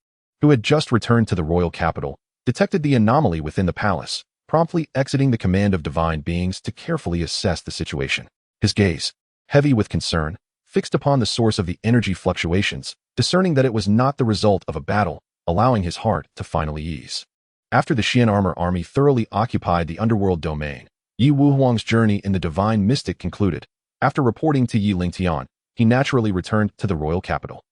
who had just returned to the royal capital, detected the anomaly within the palace, promptly exiting the command of divine beings to carefully assess the situation. His gaze, heavy with concern, fixed upon the source of the energy fluctuations, discerning that it was not the result of a battle, allowing his heart to finally ease. After the Xian army thoroughly occupied the underworld domain, Yi Wuhuang's journey in the divine mystic concluded. After reporting to Lingtian, he naturally returned to the royal capital.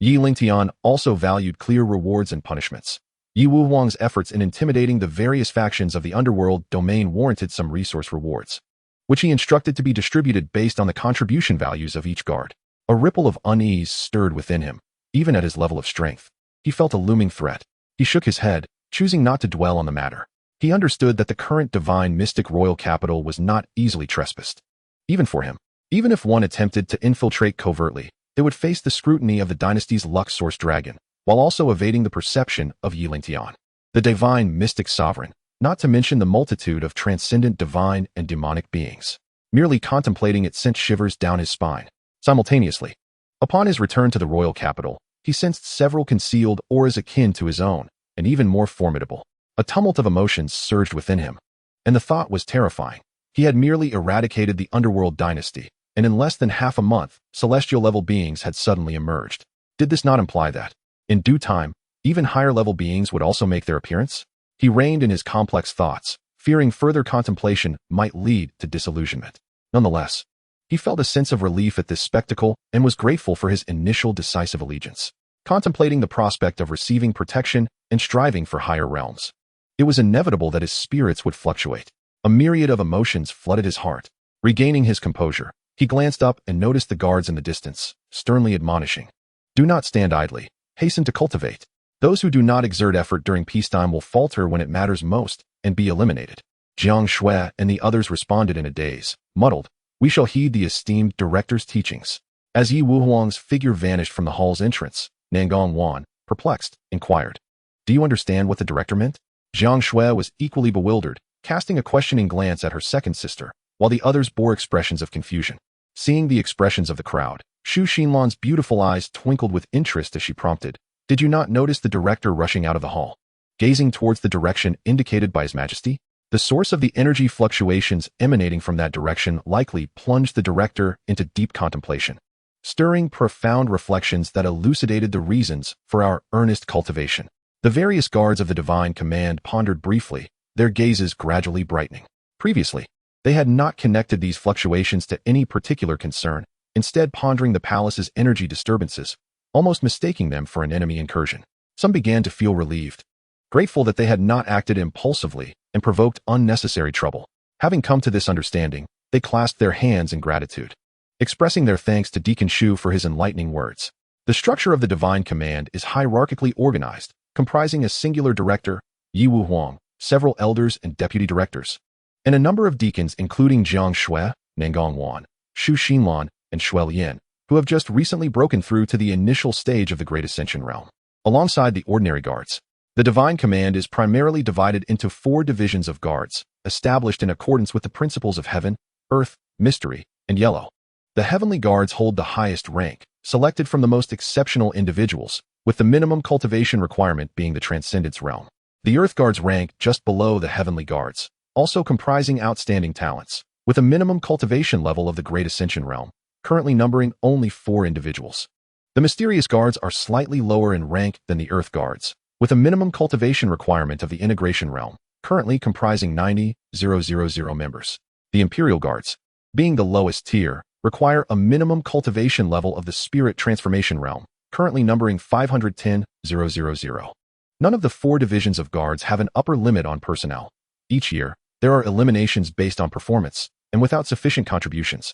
Lingtian also valued clear rewards and punishments. Yi Wuhuang's efforts in intimidating the various factions of the underworld domain warranted some resource rewards, which he instructed to be distributed based on the contribution values of each guard. A ripple of unease stirred within him, even at his level of strength. He felt a looming threat. He shook his head, choosing not to dwell on the matter. He understood that the current divine mystic royal capital was not easily trespassed. Even for him, even if one attempted to infiltrate covertly, they would face the scrutiny of the dynasty's Lux Source Dragon, while also evading the perception of Lingtian, the divine mystic sovereign, not to mention the multitude of transcendent divine and demonic beings. Merely contemplating it sent shivers down his spine. Simultaneously, upon his return to the royal capital, he sensed several concealed auras akin to his own, and even more formidable. A tumult of emotions surged within him, and the thought was terrifying. He had merely eradicated the underworld dynasty, and in less than half a month, celestial-level beings had suddenly emerged. Did this not imply that, in due time, even higher-level beings would also make their appearance? He reined in his complex thoughts, fearing further contemplation might lead to disillusionment. Nonetheless, he felt a sense of relief at this spectacle and was grateful for his initial decisive allegiance, contemplating the prospect of receiving protection and striving for higher realms. It was inevitable that his spirits would fluctuate. A myriad of emotions flooded his heart. Regaining his composure, he glanced up and noticed the guards in the distance, sternly admonishing. Do not stand idly. Hasten to cultivate. Those who do not exert effort during peacetime will falter when it matters most and be eliminated. Xianxia and the others responded in a daze, muddled. We shall heed the esteemed director's teachings. As Yi Wuhuang's figure vanished from the hall's entrance, Nangong Wan, perplexed, inquired. Do you understand what the director meant? Xianxia was equally bewildered, casting a questioning glance at her second sister, while the others bore expressions of confusion. Seeing the expressions of the crowd, Shu Xinlan's beautiful eyes twinkled with interest as she prompted. Did you not notice the director rushing out of the hall, gazing towards the direction indicated by His Majesty? The source of the energy fluctuations emanating from that direction likely plunged the director into deep contemplation, stirring profound reflections that elucidated the reasons for our earnest cultivation. The various guards of the divine command pondered briefly, their gazes gradually brightening. Previously, they had not connected these fluctuations to any particular concern, instead pondering the palace's energy disturbances, almost mistaking them for an enemy incursion. Some began to feel relieved, grateful that they had not acted impulsively and provoked unnecessary trouble. Having come to this understanding, they clasped their hands in gratitude, expressing their thanks to Deacon Shu for his enlightening words. The structure of the divine command is hierarchically organized, comprising a singular director, Yiwu Huang, several elders and deputy directors, and a number of deacons including Jiang Shui, Nangong Wan, Shu Xinlan, and Shui Lian, who have just recently broken through to the initial stage of the Great Ascension realm. Alongside the ordinary guards, the divine command is primarily divided into 4 divisions of guards, established in accordance with the principles of heaven, earth, mystery, and yellow. The heavenly guards hold the highest rank, selected from the most exceptional individuals, with the minimum cultivation requirement being the transcendence realm. The earth guards rank just below the heavenly guards, also comprising outstanding talents, with a minimum cultivation level of the Great Ascension realm, currently numbering only 4 individuals. The mysterious guards are slightly lower in rank than the earth guards, with a minimum cultivation requirement of the integration realm, currently comprising 90,000 members. The imperial guards, being the lowest tier, require a minimum cultivation level of the spirit transformation realm, currently numbering 510,000. None of the 4 divisions of guards have an upper limit on personnel. Each year, there are eliminations based on performance, and without sufficient contributions,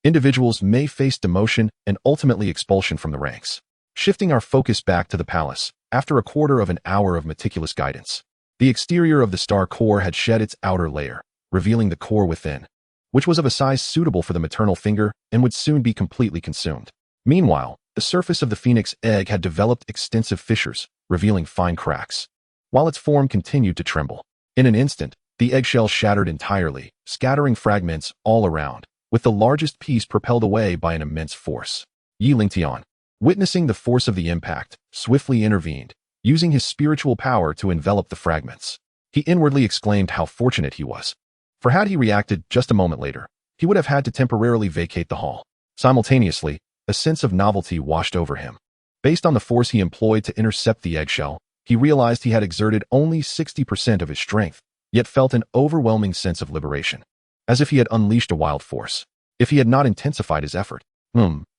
individuals may face demotion and ultimately expulsion from the ranks. Shifting our focus back to the palace, after a quarter of an hour of meticulous guidance, the exterior of the star core had shed its outer layer, revealing the core within, which was of a size suitable for the maternal finger and would soon be completely consumed. Meanwhile, the surface of the phoenix egg had developed extensive fissures, revealing fine cracks, while its form continued to tremble. In an instant, the eggshell shattered entirely, scattering fragments all around, with the largest piece propelled away by an immense force. Lingtian, witnessing the force of the impact, swiftly intervened, using his spiritual power to envelop the fragments. He inwardly exclaimed how fortunate he was, for had he reacted just a moment later, he would have had to temporarily vacate the hall. Simultaneously, a sense of novelty washed over him. Based on the force he employed to intercept the eggshell, he realized he had exerted only 60% of his strength, yet felt an overwhelming sense of liberation, as if he had unleashed a wild force. If he had not intensified his effort,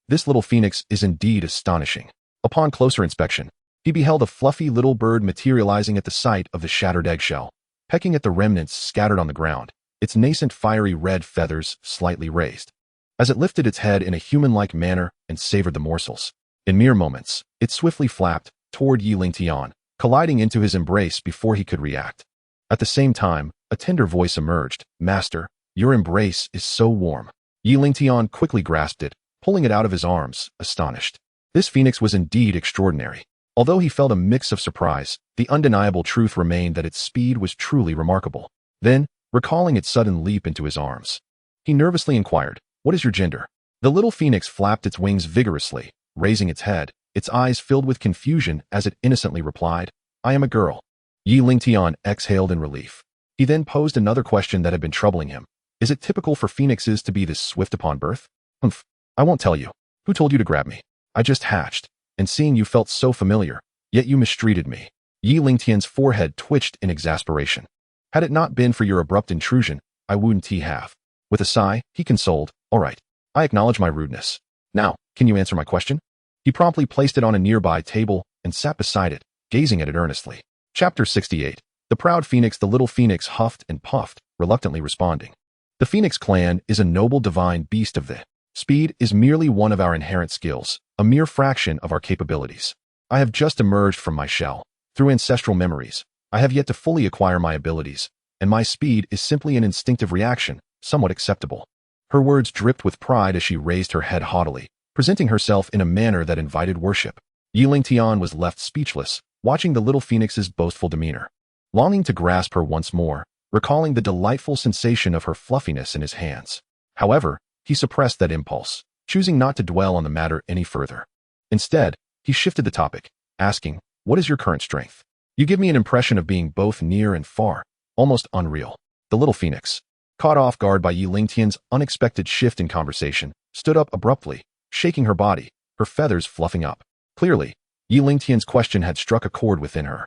this little phoenix is indeed astonishing. Upon closer inspection, he beheld a fluffy little bird materializing at the site of the shattered eggshell, pecking at the remnants scattered on the ground, its nascent fiery red feathers slightly raised, as it lifted its head in a human-like manner and savored the morsels. In mere moments, it swiftly flapped toward Lingtian, colliding into his embrace before he could react. At the same time, a tender voice emerged. "Master, your embrace is so warm." Lingtian quickly grasped it, pulling it out of his arms, astonished. This phoenix was indeed extraordinary. Although he felt a mix of surprise, the undeniable truth remained that its speed was truly remarkable. Then, recalling its sudden leap into his arms, he nervously inquired, "What is your gender?" The little phoenix flapped its wings vigorously, raising its head, its eyes filled with confusion as it innocently replied, "I am a girl." Lingtian exhaled in relief. He then posed another question that had been troubling him. "Is it typical for phoenixes to be this swift upon birth?" "I won't tell you. Who told you to grab me? I just hatched, and seeing you felt so familiar, yet you mistreated me." Lingtian's forehead twitched in exasperation. "Had it not been for your abrupt intrusion, I wouldn't have." With a sigh, he consoled, "All right, I acknowledge my rudeness. Now, can you answer my question?" He promptly placed it on a nearby table and sat beside it, gazing at it earnestly. Chapter 68. The proud phoenix. The little phoenix huffed and puffed, reluctantly responding. The phoenix clan is a noble divine beast of the speed is merely one of our inherent skills, a mere fraction of our capabilities. I have just emerged from my shell. Through ancestral memories, I have yet to fully acquire my abilities, and my speed is simply an instinctive reaction, somewhat acceptable. Her words dripped with pride as she raised her head haughtily, presenting herself in a manner that invited worship. Lingtian was left speechless, watching the little phoenix's boastful demeanor, longing to grasp her once more, recalling the delightful sensation of her fluffiness in his hands. However, he suppressed that impulse, choosing not to dwell on the matter any further. Instead, he shifted the topic, asking, "What is your current strength? You give me an impression of being both near and far, almost unreal." The little phoenix, caught off guard by Lingtian's unexpected shift in conversation, stood up abruptly, shaking her body, her feathers fluffing up. Clearly, Lingtian's question had struck a chord within her,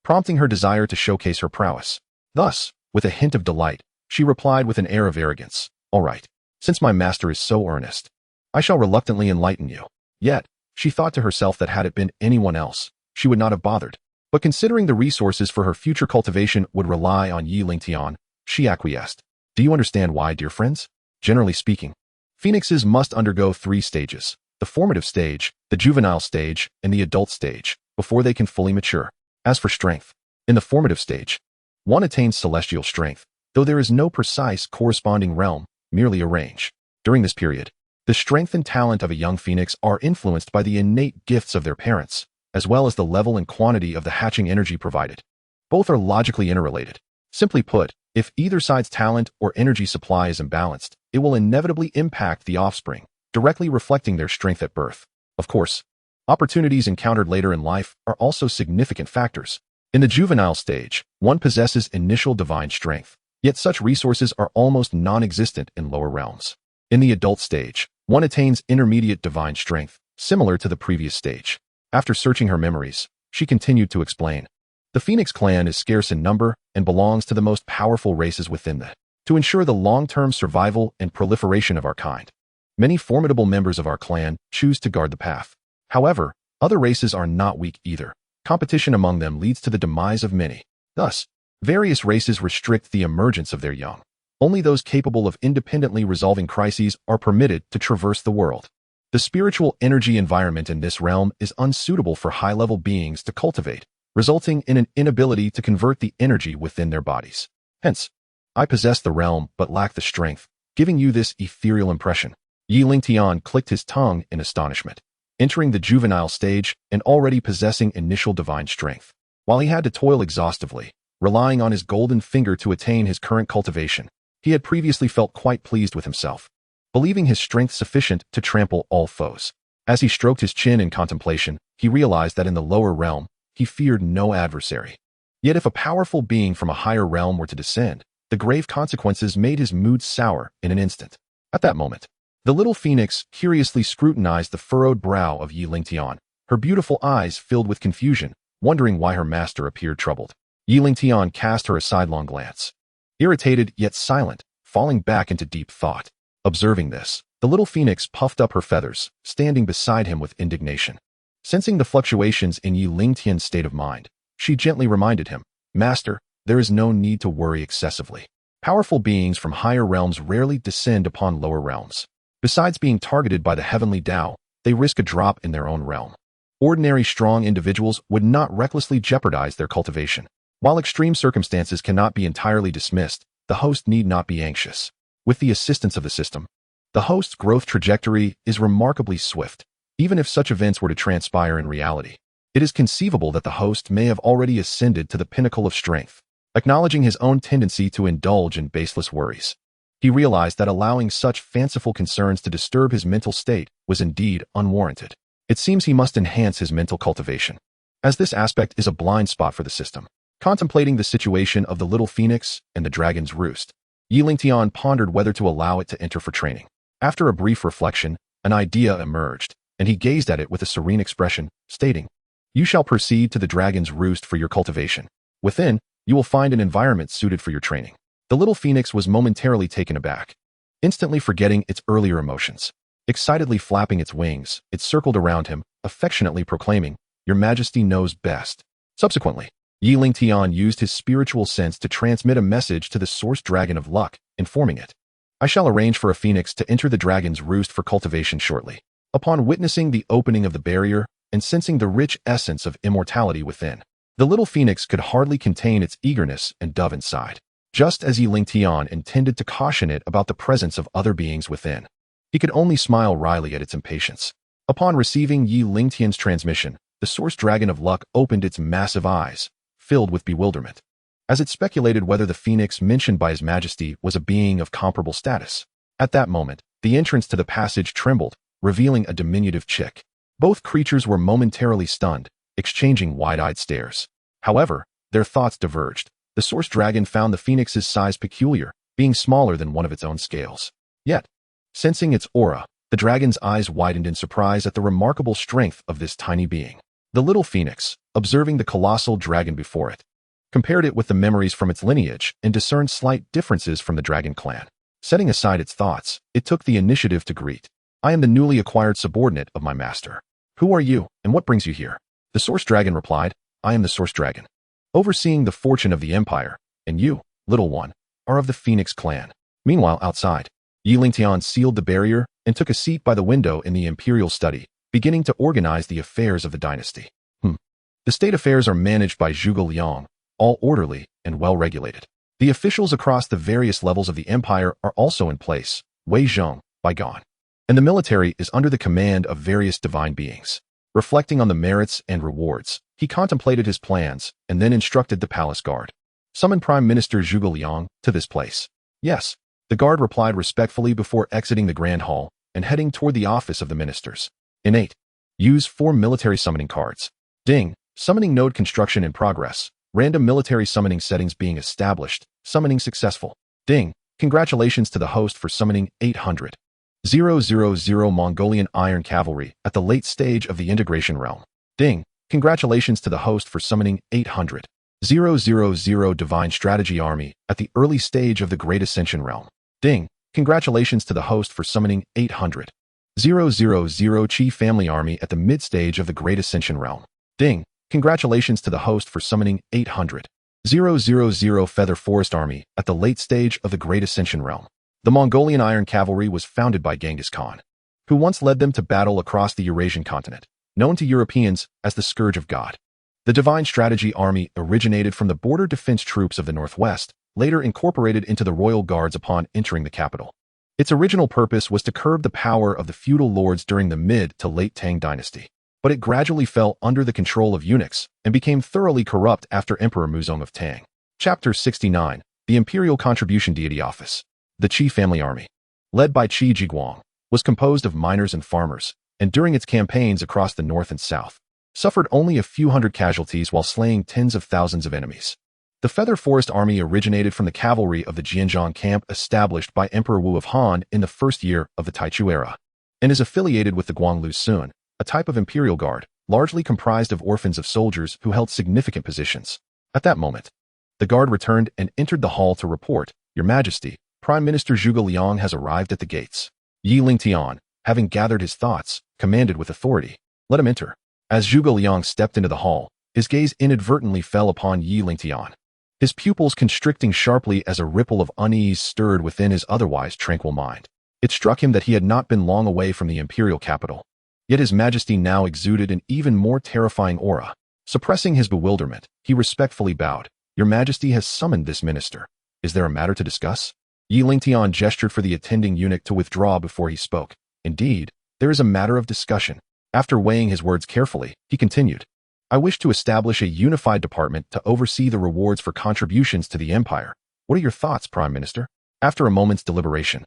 prompting her desire to showcase her prowess. Thus, with a hint of delight, she replied with an air of arrogance, "All right, since my master is so earnest, I shall reluctantly enlighten you." Yet, she thought to herself that had it been anyone else, she would not have bothered. But considering the resources for her future cultivation would rely on Lingtian, she acquiesced. "Do you understand why, dear friends? Generally speaking, phoenixes must undergo 3 stages: the formative stage, the juvenile stage, and the adult stage, before they can fully mature. As for strength, in the formative stage, one attains celestial strength, though there is no precise corresponding realm, merely a range. During this period, the strength and talent of a young phoenix are influenced by the innate gifts of their parents, as well as the level and quantity of the hatching energy provided. Both are logically interrelated. Simply put, if either side's talent or energy supply is imbalanced, it will inevitably impact the offspring, directly reflecting their strength at birth. Of course, opportunities encountered later in life are also significant factors. In the juvenile stage, one possesses initial divine strength, yet such resources are almost non-existent in lower realms. In the adult stage, one attains intermediate divine strength, similar to the previous stage. After searching her memories, she continued to explain. The Phoenix clan is scarce in number and belongs to the most powerful races within the. To ensure the long-term survival and proliferation of our kind, many formidable members of our clan choose to guard the path. However, other races are not weak either. Competition among them leads to the demise of many. Thus, various races restrict the emergence of their young. Only those capable of independently resolving crises are permitted to traverse the world. The spiritual energy environment in this realm is unsuitable for high-level beings to cultivate, resulting in an inability to convert the energy within their bodies. Hence, I possess the realm but lack the strength, giving you this ethereal impression. Lingtian clicked his tongue in astonishment, entering the juvenile stage and already possessing initial divine strength. While he had to toil exhaustively, relying on his golden finger to attain his current cultivation, he had previously felt quite pleased with himself, believing his strength sufficient to trample all foes. As he stroked his chin in contemplation, he realized that in the lower realm, he feared no adversary. Yet if a powerful being from a higher realm were to descend, the grave consequences made his mood sour in an instant. At that moment, the little phoenix curiously scrutinized the furrowed brow of Lingtian, her beautiful eyes filled with confusion, wondering why her master appeared troubled. Lingtian cast her a sidelong glance, irritated yet silent, falling back into deep thought. Observing this, the little phoenix puffed up her feathers, standing beside him with indignation. Sensing the fluctuations in Lingtian's state of mind, she gently reminded him, "Master, there is no need to worry excessively. Powerful beings from higher realms rarely descend upon lower realms. Besides being targeted by the heavenly Tao, they risk a drop in their own realm. Ordinary strong individuals would not recklessly jeopardize their cultivation. While extreme circumstances cannot be entirely dismissed, the host need not be anxious. With the assistance of the system, the host's growth trajectory is remarkably swift. Even if such events were to transpire in reality, it is conceivable that the host may have already ascended to the pinnacle of strength." Acknowledging his own tendency to indulge in baseless worries, he realized that allowing such fanciful concerns to disturb his mental state was indeed unwarranted. It seems he must enhance his mental cultivation, as this aspect is a blind spot for the system. Contemplating the situation of the little phoenix and the dragon's roost, Lingtian pondered whether to allow it to enter for training. After a brief reflection, an idea emerged, and he gazed at it with a serene expression, stating, "You shall proceed to the dragon's roost for your cultivation. Within, you will find an environment suited for your training." The little phoenix was momentarily taken aback, instantly forgetting its earlier emotions. Excitedly flapping its wings, it circled around him, affectionately proclaiming, "Your Majesty knows best." Subsequently, Lingtian used his spiritual sense to transmit a message to the source dragon of luck, informing it, "I shall arrange for a phoenix to enter the dragon's roost for cultivation shortly." Upon witnessing the opening of the barrier and sensing the rich essence of immortality within, the little phoenix could hardly contain its eagerness and dove inside. Just as Lingtian intended to caution it about the presence of other beings within, he could only smile wryly at its impatience. Upon receiving Lingtian's transmission, the source dragon of luck opened its massive eyes, filled with bewilderment, as it speculated whether the phoenix mentioned by His Majesty was a being of comparable status. At that moment, the entrance to the passage trembled, revealing a diminutive chick. Both creatures were momentarily stunned, exchanging wide-eyed stares. However, their thoughts diverged. The source dragon found the phoenix's size peculiar, being smaller than one of its own scales. Yet, sensing its aura, the dragon's eyes widened in surprise at the remarkable strength of this tiny being. The little phoenix, observing the colossal dragon before it, compared it with the memories from its lineage and discerned slight differences from the dragon clan. Setting aside its thoughts, it took the initiative to greet. I am the newly acquired subordinate of my master. Who are you, and what brings you here? The source dragon replied, I am the source dragon, overseeing the fortune of the empire, and you, little one, are of the Phoenix clan. Meanwhile, outside, Lingtian sealed the barrier and took a seat by the window in the imperial study, beginning to organize the affairs of the dynasty. The state affairs are managed by Zhuge Liang, all orderly and well-regulated. The officials across the various levels of the empire are also in place, Wei Zhong, bygone. And the military is under the command of various divine beings. Reflecting on the merits and rewards, he contemplated his plans and then instructed the palace guard. Summon Prime Minister Zhuge Liang to this place. Yes, the guard replied respectfully before exiting the grand hall and heading toward the office of the ministers. Innate. Use 4 military summoning cards. Ding. Summoning node construction in progress. Random military summoning settings being established. Summoning successful. Ding. Congratulations to the host for summoning 800. 000 Mongolian Iron Cavalry at the late stage of the integration realm. Ding. Congratulations to the host for summoning 800. 000 Divine Strategy Army at the early stage of the Great Ascension realm. Ding. Congratulations to the host for summoning 800. 000 Chi Family Army at the mid stage of the Great Ascension realm. Ding. Congratulations to the host for summoning 800. 000 Feather Forest Army at the late stage of the Great Ascension realm. The Mongolian Iron Cavalry was founded by Genghis Khan, who once led them to battle across the Eurasian continent, known to Europeans as the Scourge of God. The Divine Strategy Army originated from the border defense troops of the Northwest, later incorporated into the royal guards upon entering the capital. Its original purpose was to curb the power of the feudal lords during the mid to late Tang dynasty, but it gradually fell under the control of eunuchs and became thoroughly corrupt after Emperor Muzong of Tang. Chapter 69, The Imperial Contribution Deity Office. The Qi family army, led by Qi Jiguang, was composed of miners and farmers, and during its campaigns across the north and south, suffered only a few hundred casualties while slaying tens of thousands of enemies. The Feather Forest Army originated from the cavalry of the Jianzhong camp established by Emperor Wu of Han in the first year of the Taichu era, and is affiliated with the Guanglu Sun, a type of imperial guard, largely comprised of orphans of soldiers who held significant positions. At that moment, the guard returned and entered the hall to report, Your Majesty, Prime Minister Zhuge Liang has arrived at the gates. Lingtian, having gathered his thoughts, commanded with authority, Let him enter. As Zhuge Liang stepped into the hall, his gaze inadvertently fell upon Lingtian, his pupils constricting sharply as a ripple of unease stirred within his otherwise tranquil mind. It struck him that he had not been long away from the imperial capital. Yet His Majesty now exuded an even more terrifying aura. Suppressing his bewilderment, he respectfully bowed. Your Majesty has summoned this minister. Is there a matter to discuss? Lingtian gestured for the attending eunuch to withdraw before he spoke. Indeed, there is a matter of discussion. After weighing his words carefully, he continued. I wish to establish a unified department to oversee the rewards for contributions to the empire. What are your thoughts, Prime Minister? After a moment's deliberation,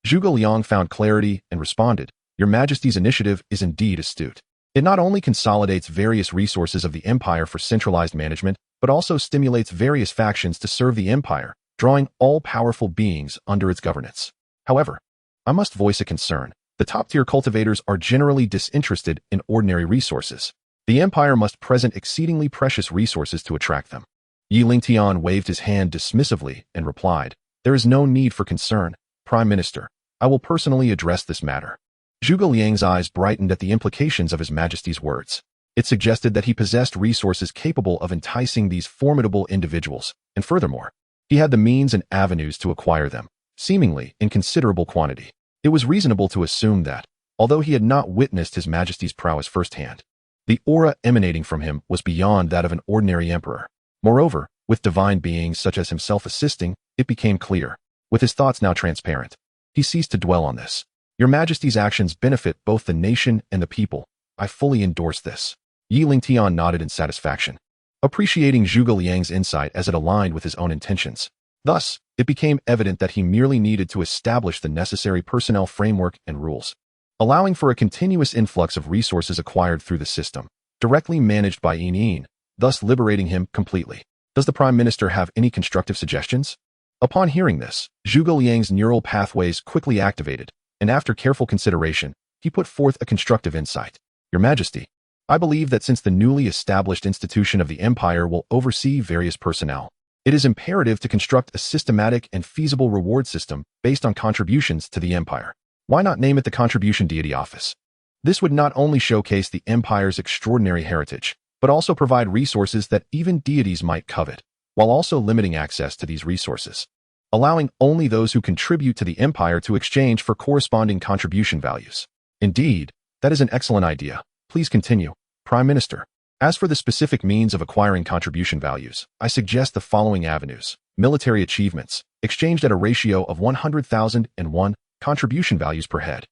Zhuge Liang found clarity and responded, Your Majesty's initiative is indeed astute. It not only consolidates various resources of the empire for centralized management, but also stimulates various factions to serve the empire, drawing all-powerful beings under its governance. However, I must voice a concern. The top-tier cultivators are generally disinterested in ordinary resources. The empire must present exceedingly precious resources to attract them. Lingtian waved his hand dismissively and replied, There is no need for concern, Prime Minister. I will personally address this matter. Zhuge Liang's eyes brightened at the implications of His Majesty's words. It suggested that he possessed resources capable of enticing these formidable individuals, and furthermore, he had the means and avenues to acquire them, seemingly in considerable quantity. It was reasonable to assume that, although he had not witnessed His Majesty's prowess firsthand, the aura emanating from him was beyond that of an ordinary emperor. Moreover, with divine beings such as himself assisting, it became clear. With his thoughts now transparent, he ceased to dwell on this. Your Majesty's actions benefit both the nation and the people. I fully endorse this. Lingtian nodded in satisfaction, appreciating Zhuge Liang's insight as it aligned with his own intentions. Thus, it became evident that he merely needed to establish the necessary personnel framework and rules. allowing for a continuous influx of resources acquired through the system, directly managed by Yin, thus liberating him completely. Does the Prime Minister have any constructive suggestions? Upon hearing this, Zhuge Liang's neural pathways quickly activated, and after careful consideration, he put forth a constructive insight. Your Majesty, I believe that since the newly established institution of the Empire will oversee various personnel, it is imperative to construct a systematic and feasible reward system based on contributions to the Empire. Why not name it the Contribution Deity Office? This would not only showcase the Empire's extraordinary heritage, but also provide resources that even deities might covet, while also limiting access to these resources, allowing only those who contribute to the Empire to exchange for corresponding contribution values. Indeed, that is an excellent idea. Please continue, Prime Minister. As for the specific means of acquiring contribution values, I suggest the following avenues. Military achievements, exchanged at a ratio of 100,001 contribution values per head,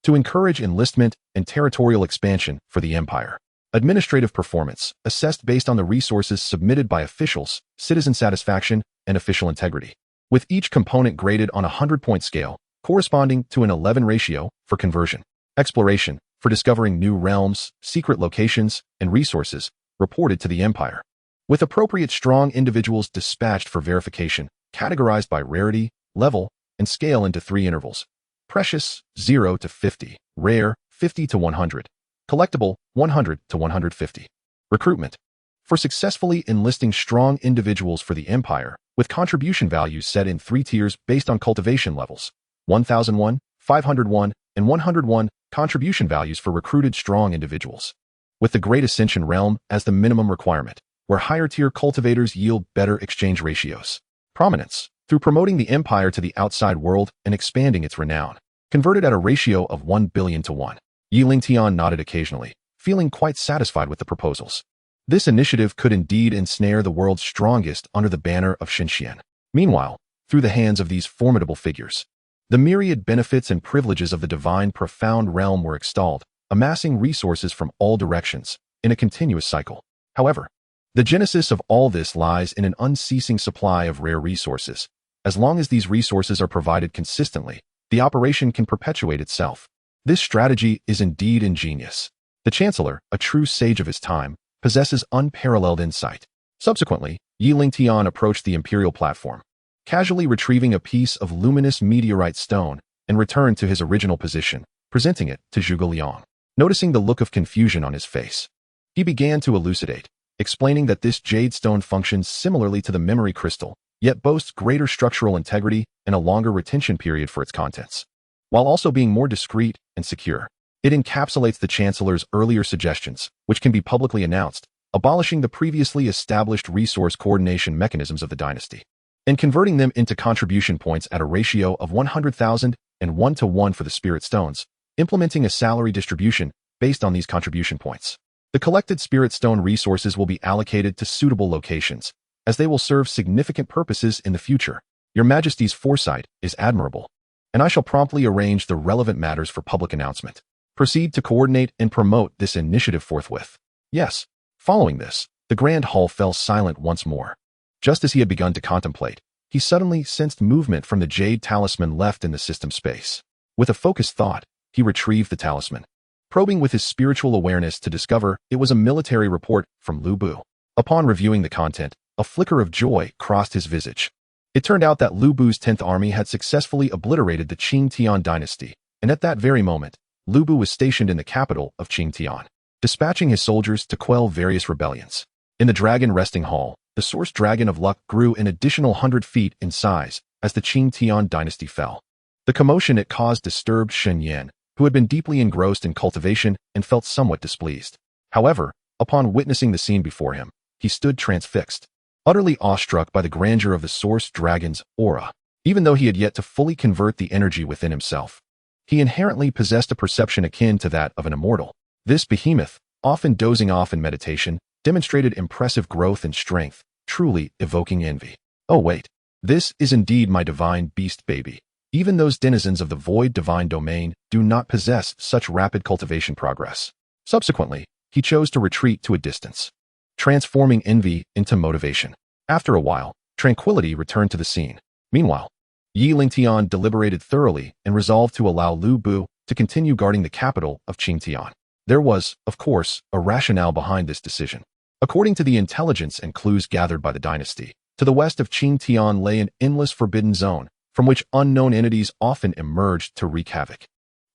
to encourage enlistment and territorial expansion for the Empire. Administrative performance, assessed based on the resources submitted by officials, citizen satisfaction, and official integrity, with each component graded on a 100-point scale, corresponding to an 11 ratio for conversion. Exploration, for discovering new realms, secret locations, and resources, reported to the Empire, with appropriate strong individuals dispatched for verification, categorized by rarity, level, and scale into 3 intervals. Precious, 0 to 50. Rare, 50 to 100. Collectible, 100 to 150. Recruitment, for successfully enlisting strong individuals for the Empire, with contribution values set in 3 tiers based on cultivation levels. 1001, 501, and 101 contribution values for recruited strong individuals, with the Great Ascension Realm as the minimum requirement, where higher-tier cultivators yield better exchange ratios. Prominence, through promoting the Empire to the outside world and expanding its renown, converted at a ratio of 1 billion to 1. Lingtian nodded occasionally, feeling quite satisfied with the proposals. This initiative could indeed ensnare the world's strongest under the banner of Xianxian. Meanwhile, through the hands of these formidable figures, the myriad benefits and privileges of the divine profound realm were extolled, amassing resources from all directions, in a continuous cycle. However, the genesis of all this lies in an unceasing supply of rare resources. As long as these resources are provided consistently, the operation can perpetuate itself. This strategy is indeed ingenious. The Chancellor, a true sage of his time, possesses unparalleled insight. Subsequently, Lingtian approached the Imperial platform, casually retrieving a piece of luminous meteorite stone, and returned to his original position, presenting it to Zhuge Liang. Noticing the look of confusion on his face, he began to elucidate, explaining that this jade stone functions similarly to the memory crystal, yet boasts greater structural integrity and a longer retention period for its contents, while also being more discreet and secure. It encapsulates the Chancellor's earlier suggestions, which can be publicly announced, abolishing the previously established resource coordination mechanisms of the dynasty, and converting them into contribution points at a ratio of 100,000 and 1 to 1 for the spirit stones, implementing a salary distribution based on these contribution points. The collected spirit stone resources will be allocated to suitable locations, as they will serve significant purposes in the future. Your Majesty's foresight is admirable, and I shall promptly arrange the relevant matters for public announcement. Proceed to coordinate and promote this initiative forthwith. Yes. Following this, the Grand Hall fell silent once more. Just as he had begun to contemplate, he suddenly sensed movement from the jade talisman left in the system space. With a focused thought, he retrieved the talisman, probing with his spiritual awareness to discover it was a military report from Lu Bu. Upon reviewing the content, a flicker of joy crossed his visage. It turned out that Lu Bu's 10th army had successfully obliterated the Qingtian dynasty, and at that very moment, Lu Bu was stationed in the capital of Qingtian, dispatching his soldiers to quell various rebellions. In the Dragon Resting Hall, the Source Dragon of Luck grew an additional 100 feet in size as the Qingtian dynasty fell. The commotion it caused disturbed Shen Yan, who had been deeply engrossed in cultivation and felt somewhat displeased. However, upon witnessing the scene before him, he stood transfixed, utterly awestruck by the grandeur of the Source Dragon's aura. Even though he had yet to fully convert the energy within himself, he inherently possessed a perception akin to that of an immortal. This behemoth, often dozing off in meditation, demonstrated impressive growth and strength, truly evoking envy. Oh wait, this is indeed my divine beast baby. Even those denizens of the void divine domain do not possess such rapid cultivation progress. Subsequently, he chose to retreat to a distance, transforming envy into motivation. After a while, tranquility returned to the scene. Meanwhile, Lingtian deliberated thoroughly and resolved to allow Lu Bu to continue guarding the capital of Qingtian. There was, of course, a rationale behind this decision. According to the intelligence and clues gathered by the dynasty, to the west of Qingtian lay an endless forbidden zone, from which unknown entities often emerged to wreak havoc.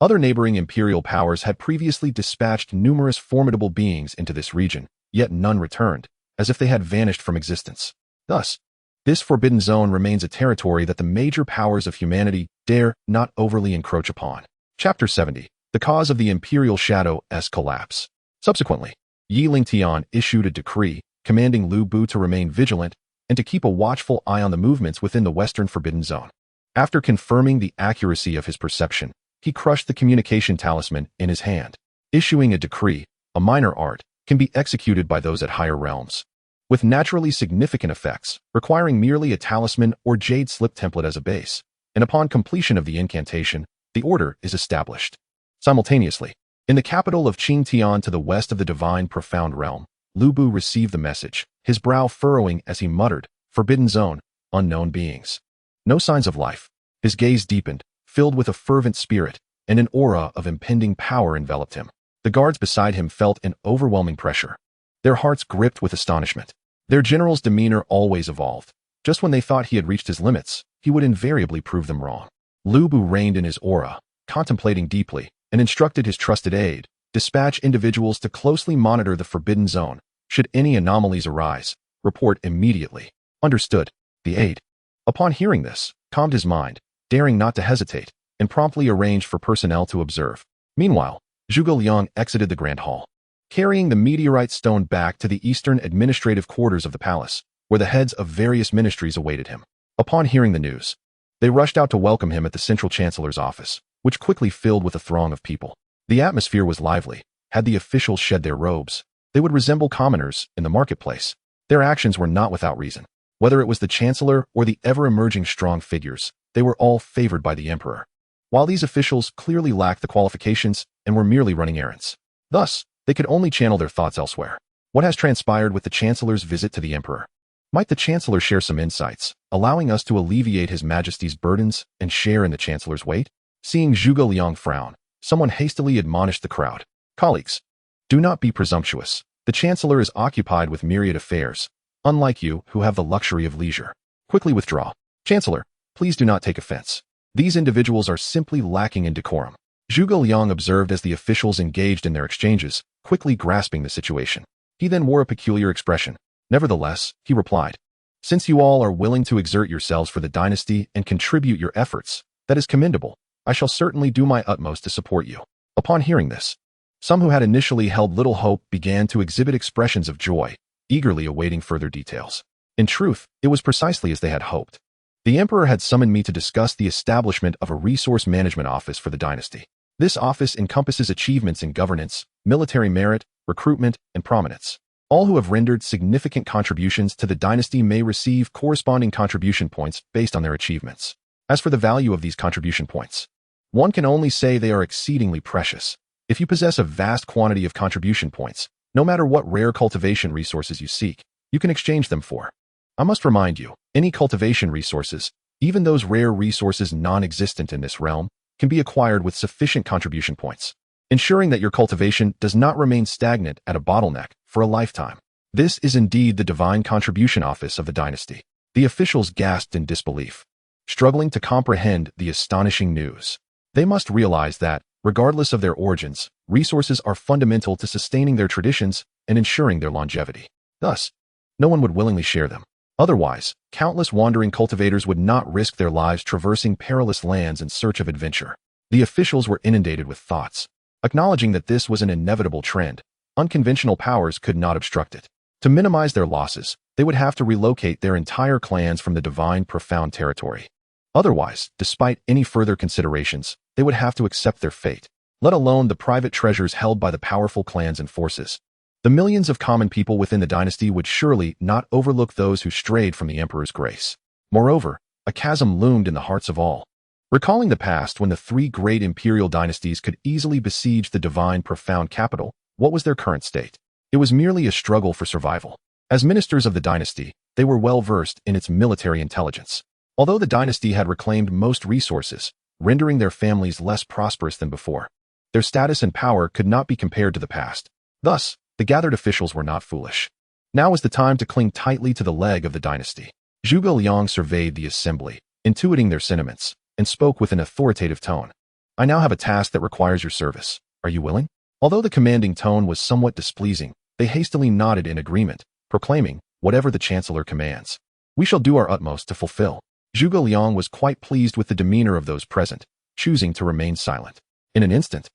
Other neighboring imperial powers had previously dispatched numerous formidable beings into this region, yet none returned, as if they had vanished from existence. Thus, this forbidden zone remains a territory that the major powers of humanity dare not overly encroach upon. Chapter 70. The cause of the imperial shadow's collapse. Subsequently, Lingtian issued a decree commanding Lu Bu to remain vigilant and to keep a watchful eye on the movements within the western forbidden zone. After confirming the accuracy of his perception, he crushed the communication talisman in his hand. Issuing a decree, a minor art, can be executed by those at higher realms, with naturally significant effects, requiring merely a talisman or jade slip template as a base, and upon completion of the incantation, the order is established. Simultaneously, in the capital of Qingtian to the west of the divine profound realm, Lu Bu received the message, his brow furrowing as he muttered, "Forbidden zone, unknown beings." No signs of life. His gaze deepened, filled with a fervent spirit, and an aura of impending power enveloped him. The guards beside him felt an overwhelming pressure, their hearts gripped with astonishment. Their general's demeanor always evolved. Just when they thought he had reached his limits, he would invariably prove them wrong. Lu Bu reigned in his aura, contemplating deeply, and instructed his trusted aide, dispatch individuals to closely monitor the forbidden zone. Should any anomalies arise, report immediately. Understood. The aide, upon hearing this, calmed his mind, daring not to hesitate, and promptly arranged for personnel to observe. Meanwhile, Zhuge Liang exited the grand hall, carrying the meteorite stone back to the eastern administrative quarters of the palace, where the heads of various ministries awaited him. Upon hearing the news, they rushed out to welcome him at the central chancellor's office, which quickly filled with a throng of people. The atmosphere was lively. Had the officials shed their robes, they would resemble commoners in the marketplace. Their actions were not without reason. Whether it was the chancellor or the ever-emerging strong figures, they were all favored by the emperor, while these officials clearly lacked the qualifications and were merely running errands. Thus, they could only channel their thoughts elsewhere. What has transpired with the chancellor's visit to the emperor? Might the chancellor share some insights, allowing us to alleviate his majesty's burdens and share in the chancellor's weight? Seeing Zhuge Liang frown, someone hastily admonished the crowd. Colleagues, do not be presumptuous. The chancellor is occupied with myriad affairs, unlike you who have the luxury of leisure. Quickly withdraw. Chancellor, please do not take offense. These individuals are simply lacking in decorum. Zhuge Liang observed as the officials engaged in their exchanges, quickly grasping the situation. He then wore a peculiar expression. Nevertheless, he replied, "Since you all are willing to exert yourselves for the dynasty and contribute your efforts, that is commendable. I shall certainly do my utmost to support you." Upon hearing this, some who had initially held little hope began to exhibit expressions of joy, eagerly awaiting further details. In truth, it was precisely as they had hoped. The emperor had summoned me to discuss the establishment of a resource management office for the dynasty. This office encompasses achievements in governance, military merit, recruitment, and prominence. All who have rendered significant contributions to the dynasty may receive corresponding contribution points based on their achievements. As for the value of these contribution points, one can only say they are exceedingly precious. If you possess a vast quantity of contribution points, no matter what rare cultivation resources you seek, you can exchange them for. I must remind you, any cultivation resources, even those rare resources non-existent in this realm, can be acquired with sufficient contribution points, ensuring that your cultivation does not remain stagnant at a bottleneck for a lifetime. This is indeed the divine contribution office of the dynasty. The officials gasped in disbelief, struggling to comprehend the astonishing news. They must realize that, regardless of their origins, resources are fundamental to sustaining their traditions and ensuring their longevity. Thus, no one would willingly share them. Otherwise, countless wandering cultivators would not risk their lives traversing perilous lands in search of adventure. The officials were inundated with thoughts. Acknowledging that this was an inevitable trend, unconventional powers could not obstruct it. To minimize their losses, they would have to relocate their entire clans from the divine profound territory. Otherwise, despite any further considerations, they would have to accept their fate, let alone the private treasures held by the powerful clans and forces. The millions of common people within the dynasty would surely not overlook those who strayed from the emperor's grace. Moreover, a chasm loomed in the hearts of all. Recalling the past when the three great imperial dynasties could easily besiege the divine profound capital, what was their current state? It was merely a struggle for survival. As ministers of the dynasty, they were well versed in its military intelligence. Although the dynasty had reclaimed most resources, rendering their families less prosperous than before. Their status and power could not be compared to the past. Thus, the gathered officials were not foolish. Now was the time to cling tightly to the leg of the dynasty. Zhuge Liang surveyed the assembly, intuiting their sentiments, and spoke with an authoritative tone. I now have a task that requires your service. Are you willing? Although the commanding tone was somewhat displeasing, they hastily nodded in agreement, proclaiming, whatever the chancellor commands. We shall do our utmost to fulfill. Zhuge Liang was quite pleased with the demeanor of those present, choosing to remain silent. In an instant,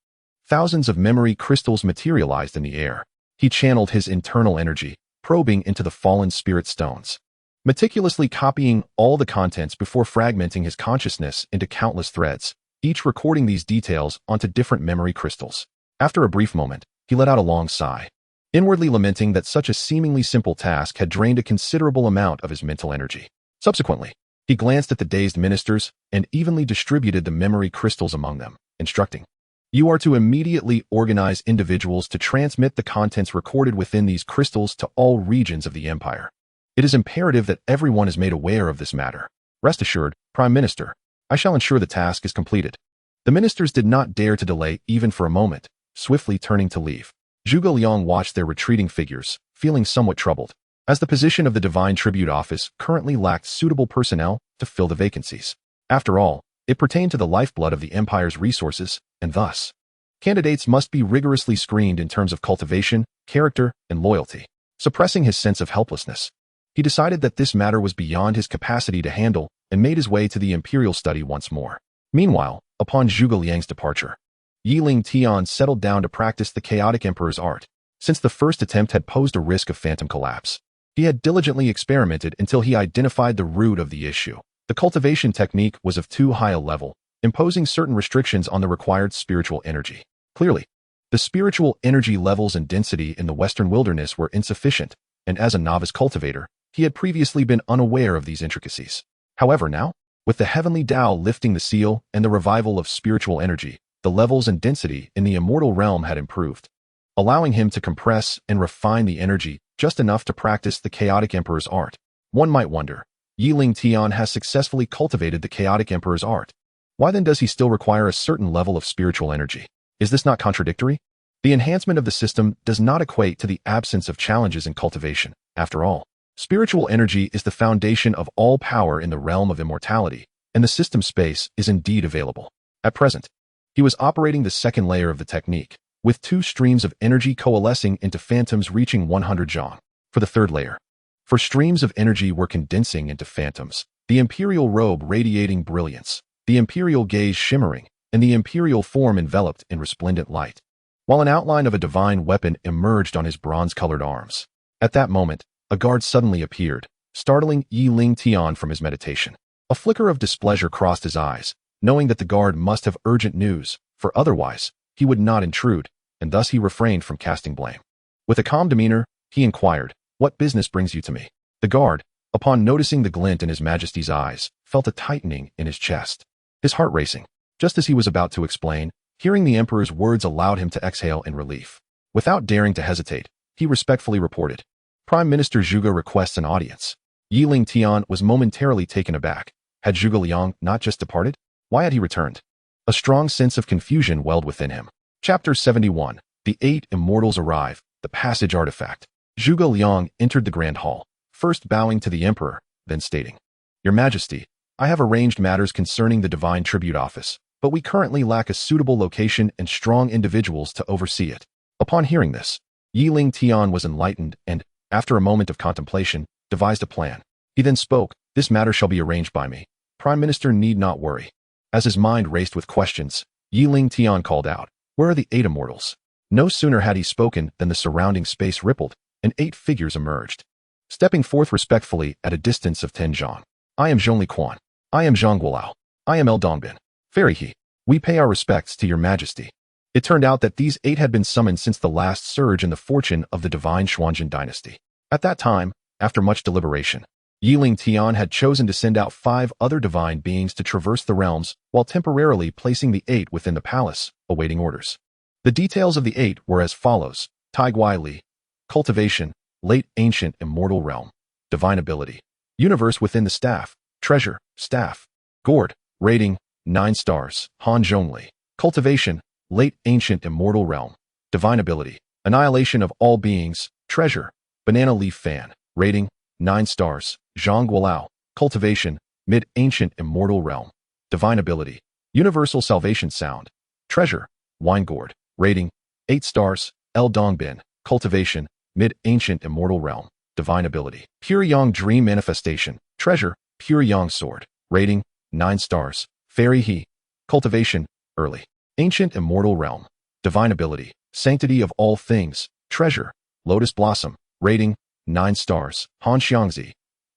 thousands of memory crystals materialized in the air. He channeled his internal energy, probing into the fallen spirit stones, meticulously copying all the contents before fragmenting his consciousness into countless threads, each recording these details onto different memory crystals. After a brief moment, he let out a long sigh, inwardly lamenting that such a seemingly simple task had drained a considerable amount of his mental energy. Subsequently, he glanced at the dazed ministers and evenly distributed the memory crystals among them, instructing, you are to immediately organize individuals to transmit the contents recorded within these crystals to all regions of the empire. It is imperative that everyone is made aware of this matter. Rest assured, Prime Minister, I shall ensure the task is completed. The ministers did not dare to delay even for a moment, swiftly turning to leave. Zhuge Liang watched their retreating figures, feeling somewhat troubled, as the position of the Divine Tribute Office currently lacked suitable personnel to fill the vacancies. After all, it pertained to the lifeblood of the empire's resources, and thus, candidates must be rigorously screened in terms of cultivation, character, and loyalty. Suppressing his sense of helplessness, he decided that this matter was beyond his capacity to handle and made his way to the imperial study once more. Meanwhile, upon Zhuge Liang's departure, Lingtian settled down to practice the chaotic emperor's art. Since the first attempt had posed a risk of phantom collapse, he had diligently experimented until he identified the root of the issue. The cultivation technique was of too high a level, imposing certain restrictions on the required spiritual energy. Clearly, the spiritual energy levels and density in the Western wilderness were insufficient, and as a novice cultivator, he had previously been unaware of these intricacies. However, now, with the heavenly Tao lifting the seal and the revival of spiritual energy, the levels and density in the immortal realm had improved, allowing him to compress and refine the energy just enough to practice the chaotic emperor's art. One might wonder, Lingtian has successfully cultivated the chaotic emperor's art. Why then does he still require a certain level of spiritual energy? Is this not contradictory? The enhancement of the system does not equate to the absence of challenges in cultivation. After all, spiritual energy is the foundation of all power in the realm of immortality, and the system space is indeed available. At present, he was operating the second layer of the technique, with two streams of energy coalescing into phantoms reaching 100 zhang. For the third layer, for streams of energy were condensing into phantoms, the imperial robe radiating brilliance, the imperial gaze shimmering, and the imperial form enveloped in resplendent light, while an outline of a divine weapon emerged on his bronze-colored arms. At that moment, a guard suddenly appeared, startling Lingtian from his meditation. A flicker of displeasure crossed his eyes, knowing that the guard must have urgent news, for otherwise, he would not intrude, and thus he refrained from casting blame. With a calm demeanor, he inquired, what business brings you to me? The guard, upon noticing the glint in his majesty's eyes, felt a tightening in his chest, his heart racing. Just as he was about to explain, hearing the emperor's words allowed him to exhale in relief. Without daring to hesitate, he respectfully reported, Prime Minister Zhuge requests an audience. Lingtian was momentarily taken aback. Had Zhuge Liang not just departed? Why had he returned? A strong sense of confusion welled within him. Chapter 71. The Eight Immortals Arrive. The Passage Artifact. Zhuge Liang entered the Grand Hall, first bowing to the emperor, then stating, Your Majesty, I have arranged matters concerning the Divine Tribute Office, but we currently lack a suitable location and strong individuals to oversee it. Upon hearing this, Lingtian was enlightened and, after a moment of contemplation, devised a plan. He then spoke, This matter shall be arranged by me. Prime Minister need not worry. As his mind raced with questions, Lingtian called out, Where are the eight immortals? No sooner had he spoken than the surrounding space rippled, and 8 figures emerged, stepping forth respectfully at a distance of 10 zhang. I am Zhongli Quan. I am Zhang Guolao. I am El Dongbin. Fairy He. We pay our respects to your majesty. It turned out that these 8 had been summoned since the last surge in the fortune of the divine Xuanzhen dynasty. At that time, after much deliberation, Lingtian had chosen to send out 5 other divine beings to traverse the realms while temporarily placing the 8 within the palace, awaiting orders. The details of the 8 were as follows: Taiguai Li, cultivation, late ancient immortal realm, divine ability, universe within the staff, treasure, staff, gourd, rating, 9 stars, Han Zhongli. Cultivation, late ancient immortal realm. Divine ability, annihilation of all beings, treasure, banana leaf fan. Rating, 9 stars, Zhang Guolao. Cultivation, mid-ancient immortal realm. Divine ability, universal salvation sound. Treasure, wine gourd. Rating, 8 stars, El Dongbin. Cultivation, mid-ancient immortal realm. Divine ability, pure yang dream manifestation. Treasure, pure yang sword. Rating, 9 stars, Fairy He. Cultivation, early. Ancient immortal realm. Divine ability, sanctity of all things. Treasure, lotus blossom. Rating, 9 stars, Han Xiangxi.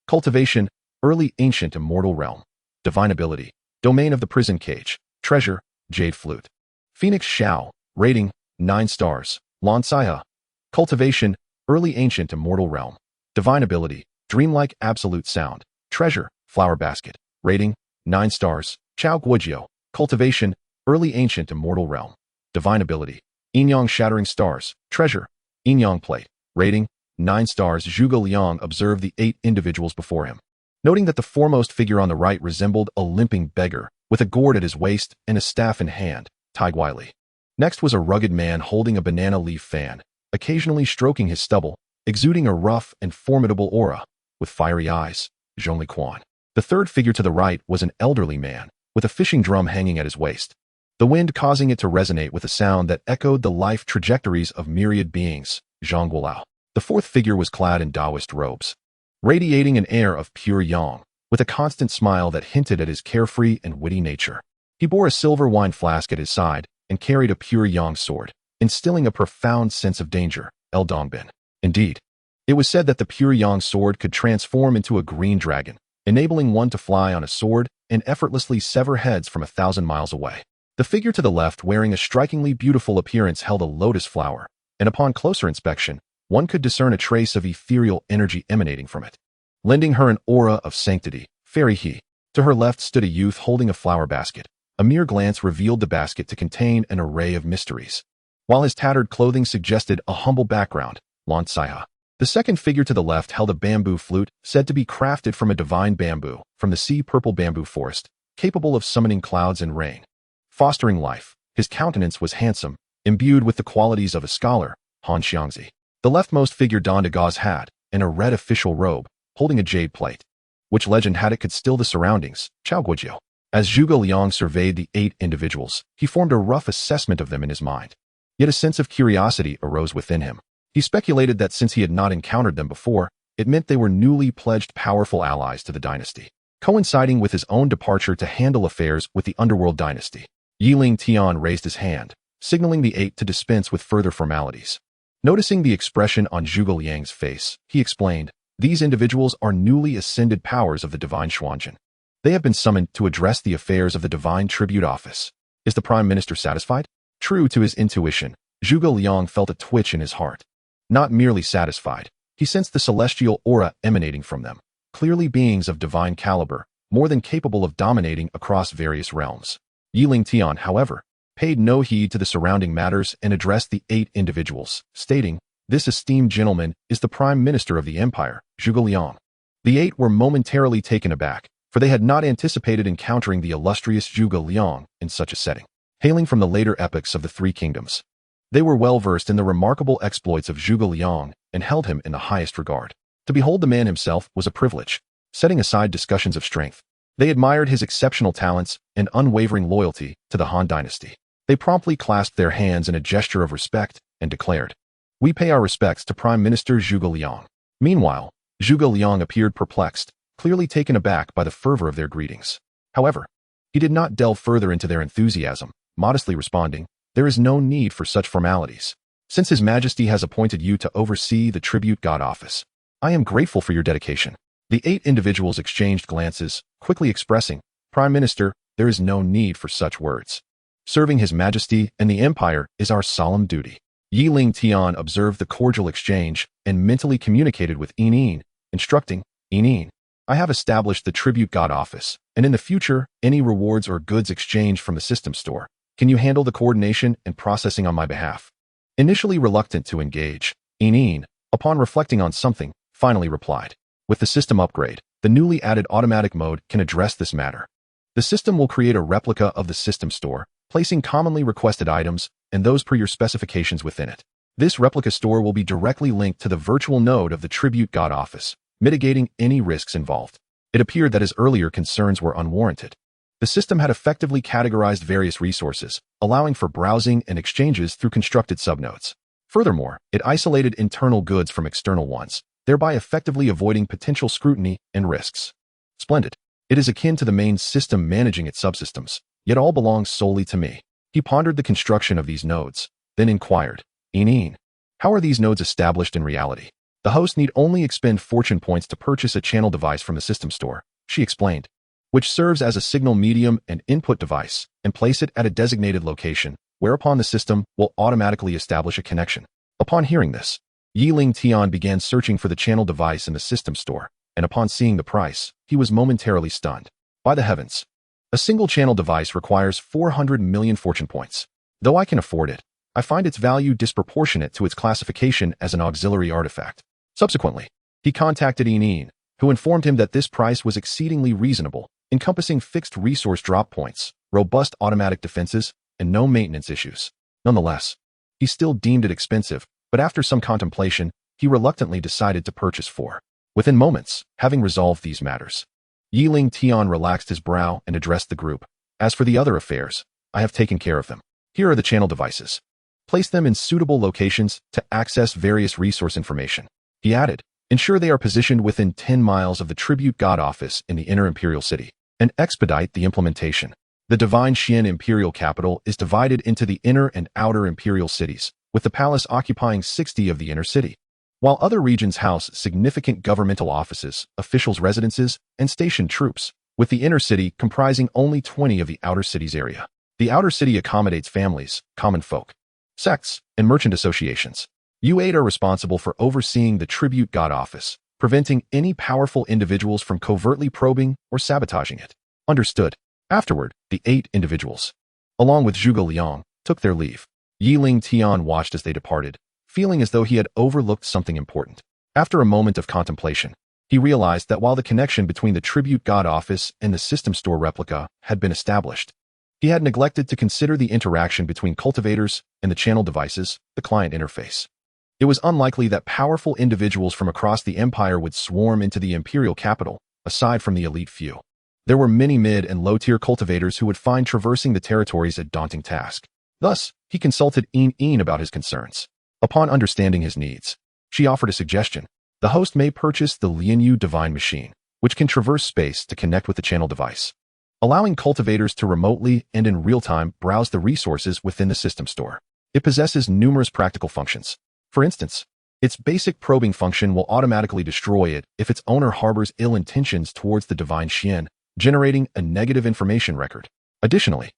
Cultivation, early ancient immortal realm. Divine ability, domain of the prison cage. Treasure, jade flute. Phoenix Xiao. Rating, 9 stars, Lan Xia. Cultivation, early ancient immortal realm. Divine ability, dreamlike absolute sound. Treasure, flower basket. Rating, 9 stars, Chao Guojiao. Cultivation, early ancient immortal realm. Divine ability, Yin-Yang shattering stars. Treasure, Yin-Yang plate. Rating, 9 stars. Zhuge Liang observed the 8 individuals before him, noting that the foremost figure on the right resembled a limping beggar, with a gourd at his waist and a staff in hand, tied wily. Next was a rugged man holding a banana leaf fan, occasionally stroking his stubble, exuding a rough and formidable aura, with fiery eyes, Zhongli Quan. The third figure to the right was an elderly man, with a fishing drum hanging at his waist, the wind causing it to resonate with a sound that echoed the life trajectories of myriad beings, Zhang Guolao. The fourth figure was clad in Taoist robes, radiating an air of pure yang, with a constant smile that hinted at his carefree and witty nature. He bore a silver wine flask at his side and carried a pure yang sword, instilling a profound sense of danger, El Dongbin. Indeed, it was said that the pure yang sword could transform into a green dragon, enabling one to fly on a sword and effortlessly sever heads from 1,000 miles away. The figure to the left, wearing a strikingly beautiful appearance, held a lotus flower, and upon closer inspection, one could discern a trace of ethereal energy emanating from it, lending her an aura of sanctity, Fairy He. To her left stood a youth holding a flower basket. A mere glance revealed the basket to contain an array of mysteries, while his tattered clothing suggested a humble background, Lan Xia. The second figure to the left held a bamboo flute, said to be crafted from a divine bamboo, from the sea-purple bamboo forest, capable of summoning clouds and rain, fostering life. His countenance was handsome, imbued with the qualities of a scholar, Han Xiangxi. The leftmost figure donned a gauze hat and a red official robe, holding a jade plate. Which legend had it could still the surroundings, Chao Guojiao. As Zhuge Liang surveyed the 8 individuals, he formed a rough assessment of them in his mind. Yet a sense of curiosity arose within him. He speculated that since he had not encountered them before, it meant they were newly pledged powerful allies to the dynasty, coinciding with his own departure to handle affairs with the underworld dynasty. Lingtian raised his hand, signaling the 8 to dispense with further formalities. Noticing the expression on Zhuge Liang's face, he explained, "These individuals are newly ascended powers of the divine Xuanjin. They have been summoned to address the affairs of the divine tribute office. Is the prime minister satisfied?" True to his intuition, Zhuge Liang felt a twitch in his heart. Not merely satisfied, he sensed the celestial aura emanating from them, clearly beings of divine caliber, more than capable of dominating across various realms. Lingtian, however, paid no heed to the surrounding matters and addressed the 8 individuals, stating, "This esteemed gentleman is the prime minister of the empire, Zhuge Liang." The 8 were momentarily taken aback, for they had not anticipated encountering the illustrious Zhuge Liang in such a setting. Hailing from the later epochs of the 3 kingdoms, they were well versed in the remarkable exploits of Zhuge Liang and held him in the highest regard. To behold the man himself was a privilege. Setting aside discussions of strength, they admired his exceptional talents and unwavering loyalty to the Han dynasty. They promptly clasped their hands in a gesture of respect and declared, "We pay our respects to Prime Minister Zhuge Liang." Meanwhile, Zhuge Liang appeared perplexed, clearly taken aback by the fervor of their greetings. However, he did not delve further into their enthusiasm, modestly responding, "There is no need for such formalities. Since His Majesty has appointed you to oversee the tribute god office, I am grateful for your dedication." The 8 individuals exchanged glances, quickly expressing, "Prime Minister, there is no need for such words. Serving His Majesty and the Empire is our solemn duty." Lingtian observed the cordial exchange and mentally communicated with Yin, instructing, "Yin, I have established the tribute god office, and in the future, any rewards or goods exchanged from the system store, can you handle the coordination and processing on my behalf?" Initially reluctant to engage, Yin, upon reflecting on something, finally replied, "With the system upgrade, the newly added automatic mode can address this matter." The The system will create a replica of the system store, placing commonly requested items and those per your specifications within it. This replica store will be directly linked to the virtual node of the Tribute God office, mitigating any risks involved. It appeared that his earlier concerns were unwarranted. The system had effectively categorized various resources, allowing for browsing and exchanges through constructed subnodes. Furthermore, it isolated internal goods from external ones, thereby effectively avoiding potential scrutiny and risks. Splendid. It is akin to the main system managing its subsystems, yet all belongs solely to me. He pondered the construction of these nodes, then inquired, how are these nodes established in reality? The host need only expend fortune points to purchase a channel device from the system store, she explained, which serves as a signal medium and input device, and place it at a designated location, whereupon the system will automatically establish a connection. Upon hearing this, Lingtian began searching for the channel device in the system store, and upon seeing the price, he was momentarily stunned. By the heavens! A single channel device requires 400 million fortune points. Though I can afford it, I find its value disproportionate to its classification as an auxiliary artifact. Subsequently, he contacted who informed him that this price was exceedingly reasonable, encompassing fixed resource drop points, robust automatic defenses, and no maintenance issues. Nonetheless, he still deemed it expensive, but after some contemplation, he reluctantly decided to purchase 4. Within moments, having resolved these matters, Lingtian relaxed his brow and addressed the group. As for the other affairs, I have taken care of them. Here are the channel devices. Place them in suitable locations to access various resource information. He added, ensure they are positioned within 10 miles of the Tribute God office in the inner imperial city, and expedite the implementation. The Divine Xian imperial capital is divided into the inner and outer imperial cities, with the palace occupying 60 of the inner city, while other regions house significant governmental offices, officials' residences, and stationed troops, with the inner city comprising only 20 of the outer city's area. The outer city accommodates families, common folk, sects, and merchant associations. You 8 are responsible for overseeing the Tribute God office, preventing any powerful individuals from covertly probing or sabotaging it. Understood. Afterward, the 8 individuals, along with Zhuge Liang, took their leave. Lingtian watched as they departed, feeling as though he had overlooked something important. After a moment of contemplation, he realized that while the connection between the Tribute God office and the system store replica had been established, he had neglected to consider the interaction between cultivators and the channel devices, the client interface. It was unlikely that powerful individuals from across the empire would swarm into the imperial capital, aside from the elite few. There were many mid- and low-tier cultivators who would find traversing the territories a daunting task. Thus, he consulted about his concerns. Upon understanding his needs, she offered a suggestion. The host may purchase the Lianyu Divine Machine, which can traverse space to connect with the channel device, allowing cultivators to remotely and in real time browse the resources within the system store. It possesses numerous practical functions. For instance, its basic probing function will automatically destroy it if its owner harbors ill intentions towards the Divine Xian, generating a negative information record. Additionally,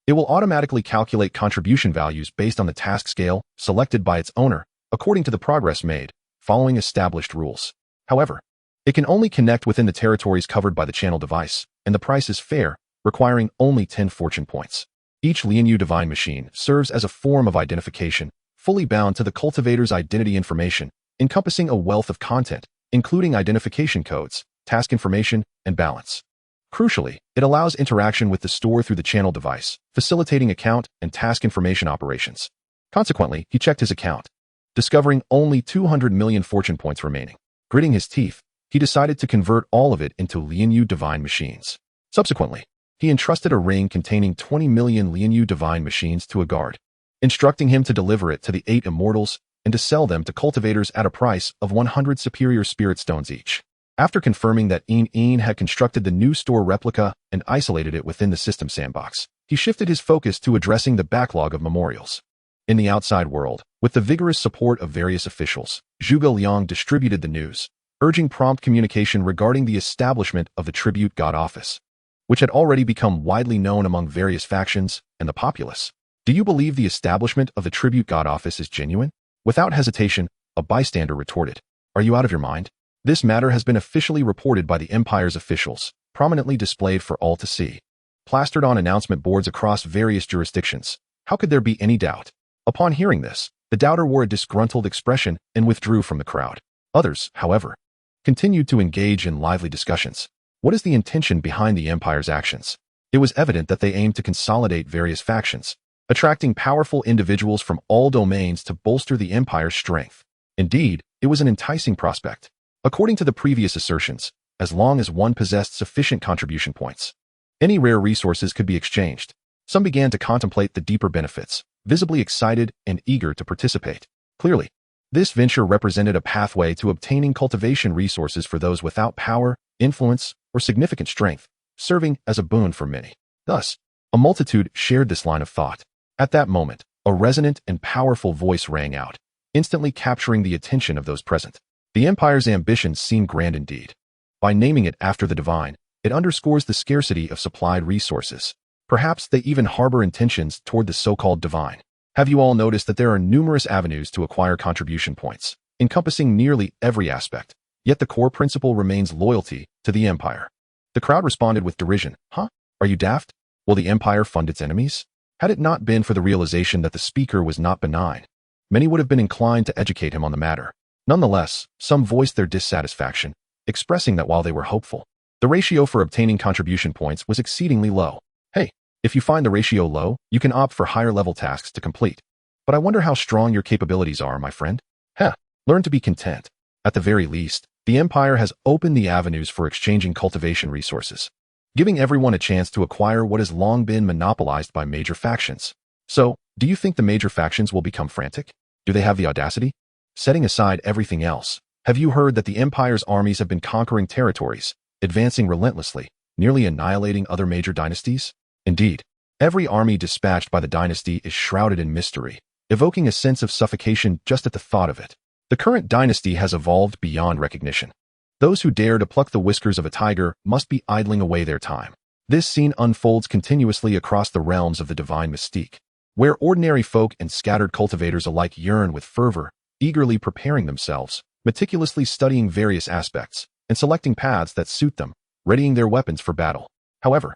it will automatically calculate contribution values based on the task scale selected by its owner, according to the progress made, following established rules. However, it can only connect within the territories covered by the channel device, and the price is fair, requiring only 10 fortune points. Each Lianyu Divine Machine serves as a form of identification, fully bound to the cultivator's identity information, encompassing a wealth of content, including identification codes, task information, and balance. Crucially, it allows interaction with the store through the channel device, facilitating account and task information operations. Consequently, he checked his account, discovering only 200 million fortune points remaining. Gritting his teeth, he decided to convert all of it into Lianyu Divine Machines. Subsequently, he entrusted a ring containing 20 million Lianyu Divine Machines to a guard, instructing him to deliver it to the 8 immortals and to sell them to cultivators at a price of 100 superior spirit stones each. After confirming that had constructed the new store replica and isolated it within the system sandbox, he shifted his focus to addressing the backlog of memorials. In the outside world, with the vigorous support of various officials, Zhuge Liang distributed the news, urging prompt communication regarding the establishment of the Tribute God office, which had already become widely known among various factions and the populace. Do you believe the establishment of the Tribute God office is genuine? Without hesitation, a bystander retorted, are you out of your mind? This matter has been officially reported by the Empire's officials, prominently displayed for all to see, plastered on announcement boards across various jurisdictions. How could there be any doubt? Upon hearing this, the doubter wore a disgruntled expression and withdrew from the crowd. Others, however, continued to engage in lively discussions. What is the intention behind the Empire's actions? It was evident that they aimed to consolidate various factions, attracting powerful individuals from all domains to bolster the empire's strength. Indeed, it was an enticing prospect. According to the previous assertions, as long as one possessed sufficient contribution points, any rare resources could be exchanged. Some began to contemplate the deeper benefits, visibly excited and eager to participate. Clearly, this venture represented a pathway to obtaining cultivation resources for those without power, influence, or significant strength, serving as a boon for many. Thus, a multitude shared this line of thought. At that moment, a resonant and powerful voice rang out, instantly capturing the attention of those present. The empire's ambitions seem grand indeed. By naming it after the divine, it underscores the scarcity of supplied resources. Perhaps they even harbor intentions toward the so-called divine. Have you all noticed that there are numerous avenues to acquire contribution points, encompassing nearly every aspect, yet the core principle remains loyalty to the empire? The crowd responded with derision. Huh? Are you daft? Will the empire fund its enemies? Had it not been for the realization that the speaker was not benign, many would have been inclined to educate him on the matter. Nonetheless, some voiced their dissatisfaction, expressing that while they were hopeful, the ratio for obtaining contribution points was exceedingly low. Hey, if you find the ratio low, you can opt for higher-level tasks to complete. But I wonder how strong your capabilities are, my friend. Learn to be content. At the very least, the empire has opened the avenues for exchanging cultivation resources, giving everyone a chance to acquire what has long been monopolized by major factions. So, do you think the major factions will become frantic? Do they have the audacity? Setting aside everything else, have you heard that the empire's armies have been conquering territories, advancing relentlessly, nearly annihilating other major dynasties? Indeed, every army dispatched by the dynasty is shrouded in mystery, evoking a sense of suffocation just at the thought of it. The current dynasty has evolved beyond recognition. Those who dare to pluck the whiskers of a tiger must be idling away their time. This scene unfolds continuously across the realms of the divine mystique, where ordinary folk and scattered cultivators alike yearn with fervor, eagerly preparing themselves, meticulously studying various aspects, and selecting paths that suit them, readying their weapons for battle. However,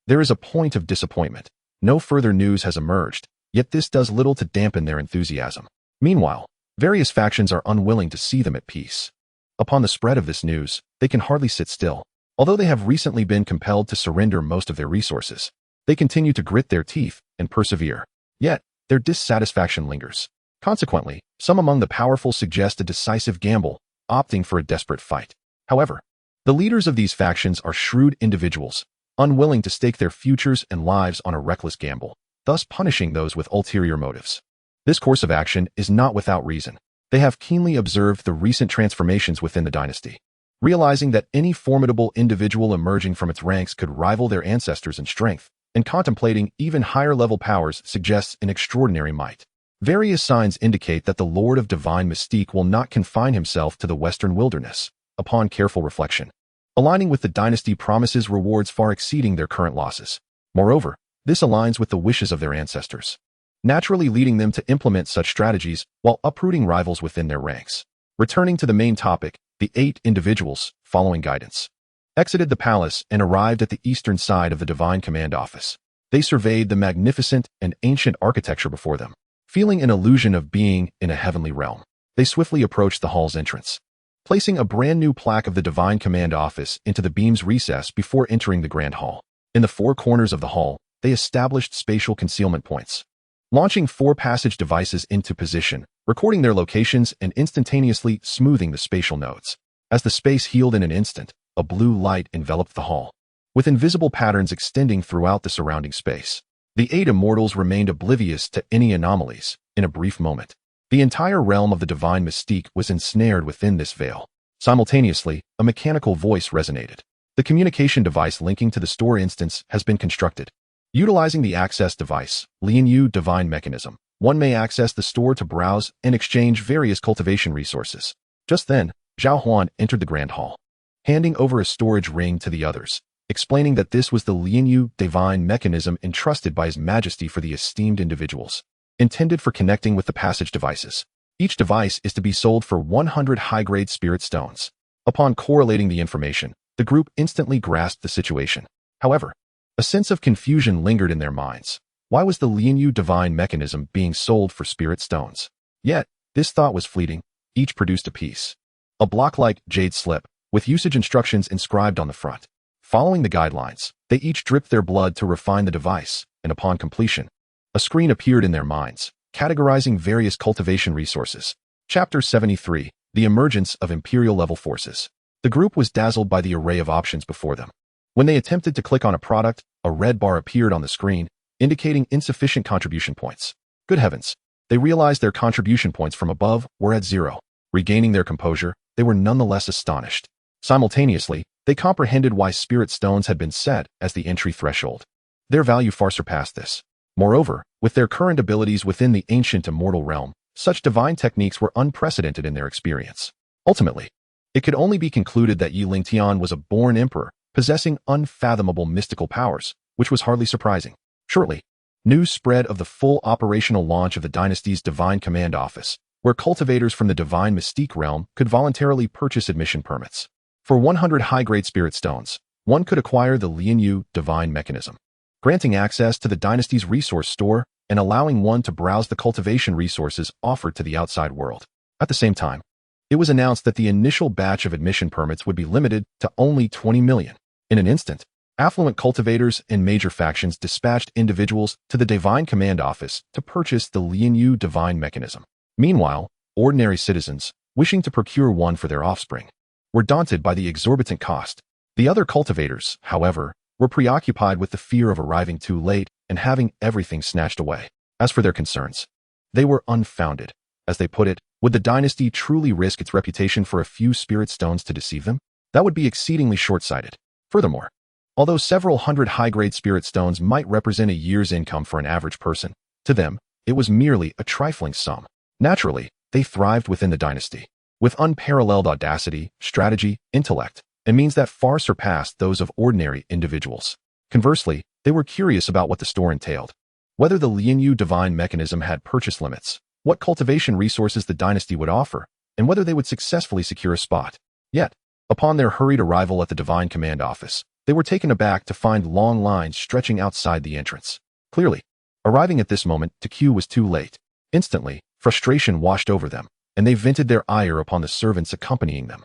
there is a point of disappointment. No further news has emerged, yet this does little to dampen their enthusiasm. Meanwhile, various factions are unwilling to see them at peace. Upon the spread of this news, they can hardly sit still. Although they have recently been compelled to surrender most of their resources, they continue to grit their teeth and persevere. Yet, their dissatisfaction lingers. Consequently, some among the powerful suggest a decisive gamble, opting for a desperate fight. However, the leaders of these factions are shrewd individuals, unwilling to stake their futures and lives on a reckless gamble, thus punishing those with ulterior motives. This course of action is not without reason. They have keenly observed the recent transformations within the dynasty, realizing that any formidable individual emerging from its ranks could rival their ancestors in strength, and contemplating even higher-level powers suggests an extraordinary might. Various signs indicate that the Lord of Divine Mystique will not confine himself to the Western wilderness. Upon careful reflection, aligning with the dynasty promises rewards far exceeding their current losses. Moreover, this aligns with the wishes of their ancestors, naturally leading them to implement such strategies while uprooting rivals within their ranks. Returning to the main topic, the 8 individuals, following guidance, exited the palace and arrived at the eastern side of the Divine Command Office. They surveyed the magnificent and ancient architecture before them, feeling an illusion of being in a heavenly realm. They swiftly approached the hall's entrance, placing a brand new plaque of the Divine Command Office into the beam's recess before entering the Grand Hall. In the 4 corners of the hall, they established spatial concealment points, launching 4 passage devices into position, recording their locations and instantaneously smoothing the spatial nodes. As the space healed in an instant, a blue light enveloped the hall, with invisible patterns extending throughout the surrounding space. The 8 immortals remained oblivious to any anomalies. In a brief moment, the entire realm of the divine mystique was ensnared within this veil. Simultaneously, a mechanical voice resonated. The communication device linking to the store instance has been constructed. Utilizing the access device, Lianyu Divine Mechanism, one may access the store to browse and exchange various cultivation resources. Just then, Zhao Huan entered the Grand Hall, handing over a storage ring to the others, explaining that this was the Lianyu Divine Mechanism entrusted by His Majesty for the esteemed individuals, intended for connecting with the passage devices. Each device is to be sold for 100 high-grade spirit stones. Upon correlating the information, the group instantly grasped the situation. However, a sense of confusion lingered in their minds. Why was the Lianyu Divine Mechanism being sold for spirit stones? Yet, this thought was fleeting. Each produced a piece. A block-like jade slip, with usage instructions inscribed on the front. Following the guidelines, they each dripped their blood to refine the device, and upon completion, a screen appeared in their minds, categorizing various cultivation resources. Chapter 73, The Emergence of Imperial-Level Forces. The group was dazzled by the array of options before them. When they attempted to click on a product, a red bar appeared on the screen, indicating insufficient contribution points. Good heavens! They realized their contribution points from above were at 0. Regaining their composure, they were nonetheless astonished. Simultaneously, they comprehended why spirit stones had been set as the entry threshold. Their value far surpassed this. Moreover, with their current abilities within the ancient immortal realm, such divine techniques were unprecedented in their experience. Ultimately, it could only be concluded that Yi Lingtian was a born emperor, possessing unfathomable mystical powers, which was hardly surprising. Shortly, news spread of the full operational launch of the dynasty's Divine Command Office, where cultivators from the Divine Mystique realm could voluntarily purchase admission permits. For 100 high-grade spirit stones, one could acquire the Lianyu Divine Mechanism, granting access to the dynasty's resource store and allowing one to browse the cultivation resources offered to the outside world. At the same time, it was announced that the initial batch of admission permits would be limited to only 20 million. In an instant, affluent cultivators and major factions dispatched individuals to the Divine Command Office to purchase the Lianyu Divine Mechanism. Meanwhile, ordinary citizens, wishing to procure one for their offspring, were daunted by the exorbitant cost. The other cultivators, however, were preoccupied with the fear of arriving too late and having everything snatched away. As for their concerns, they were unfounded. As they put it, would the dynasty truly risk its reputation for a few spirit stones to deceive them? That would be exceedingly short-sighted. Furthermore, although several hundred high-grade spirit stones might represent a year's income for an average person, to them, it was merely a trifling sum. Naturally, they thrived within the dynasty, with unparalleled audacity, strategy, intellect, and means that far surpassed those of ordinary individuals. Conversely, they were curious about what the store entailed, whether the Lianyu Divine Mechanism had purchase limits, what cultivation resources the dynasty would offer, and whether they would successfully secure a spot. Yet, upon their hurried arrival at the Divine Command Office, they were taken aback to find long lines stretching outside the entrance. Clearly, arriving at this moment to queue was too late. Instantly, frustration washed over them, and they vented their ire upon the servants accompanying them.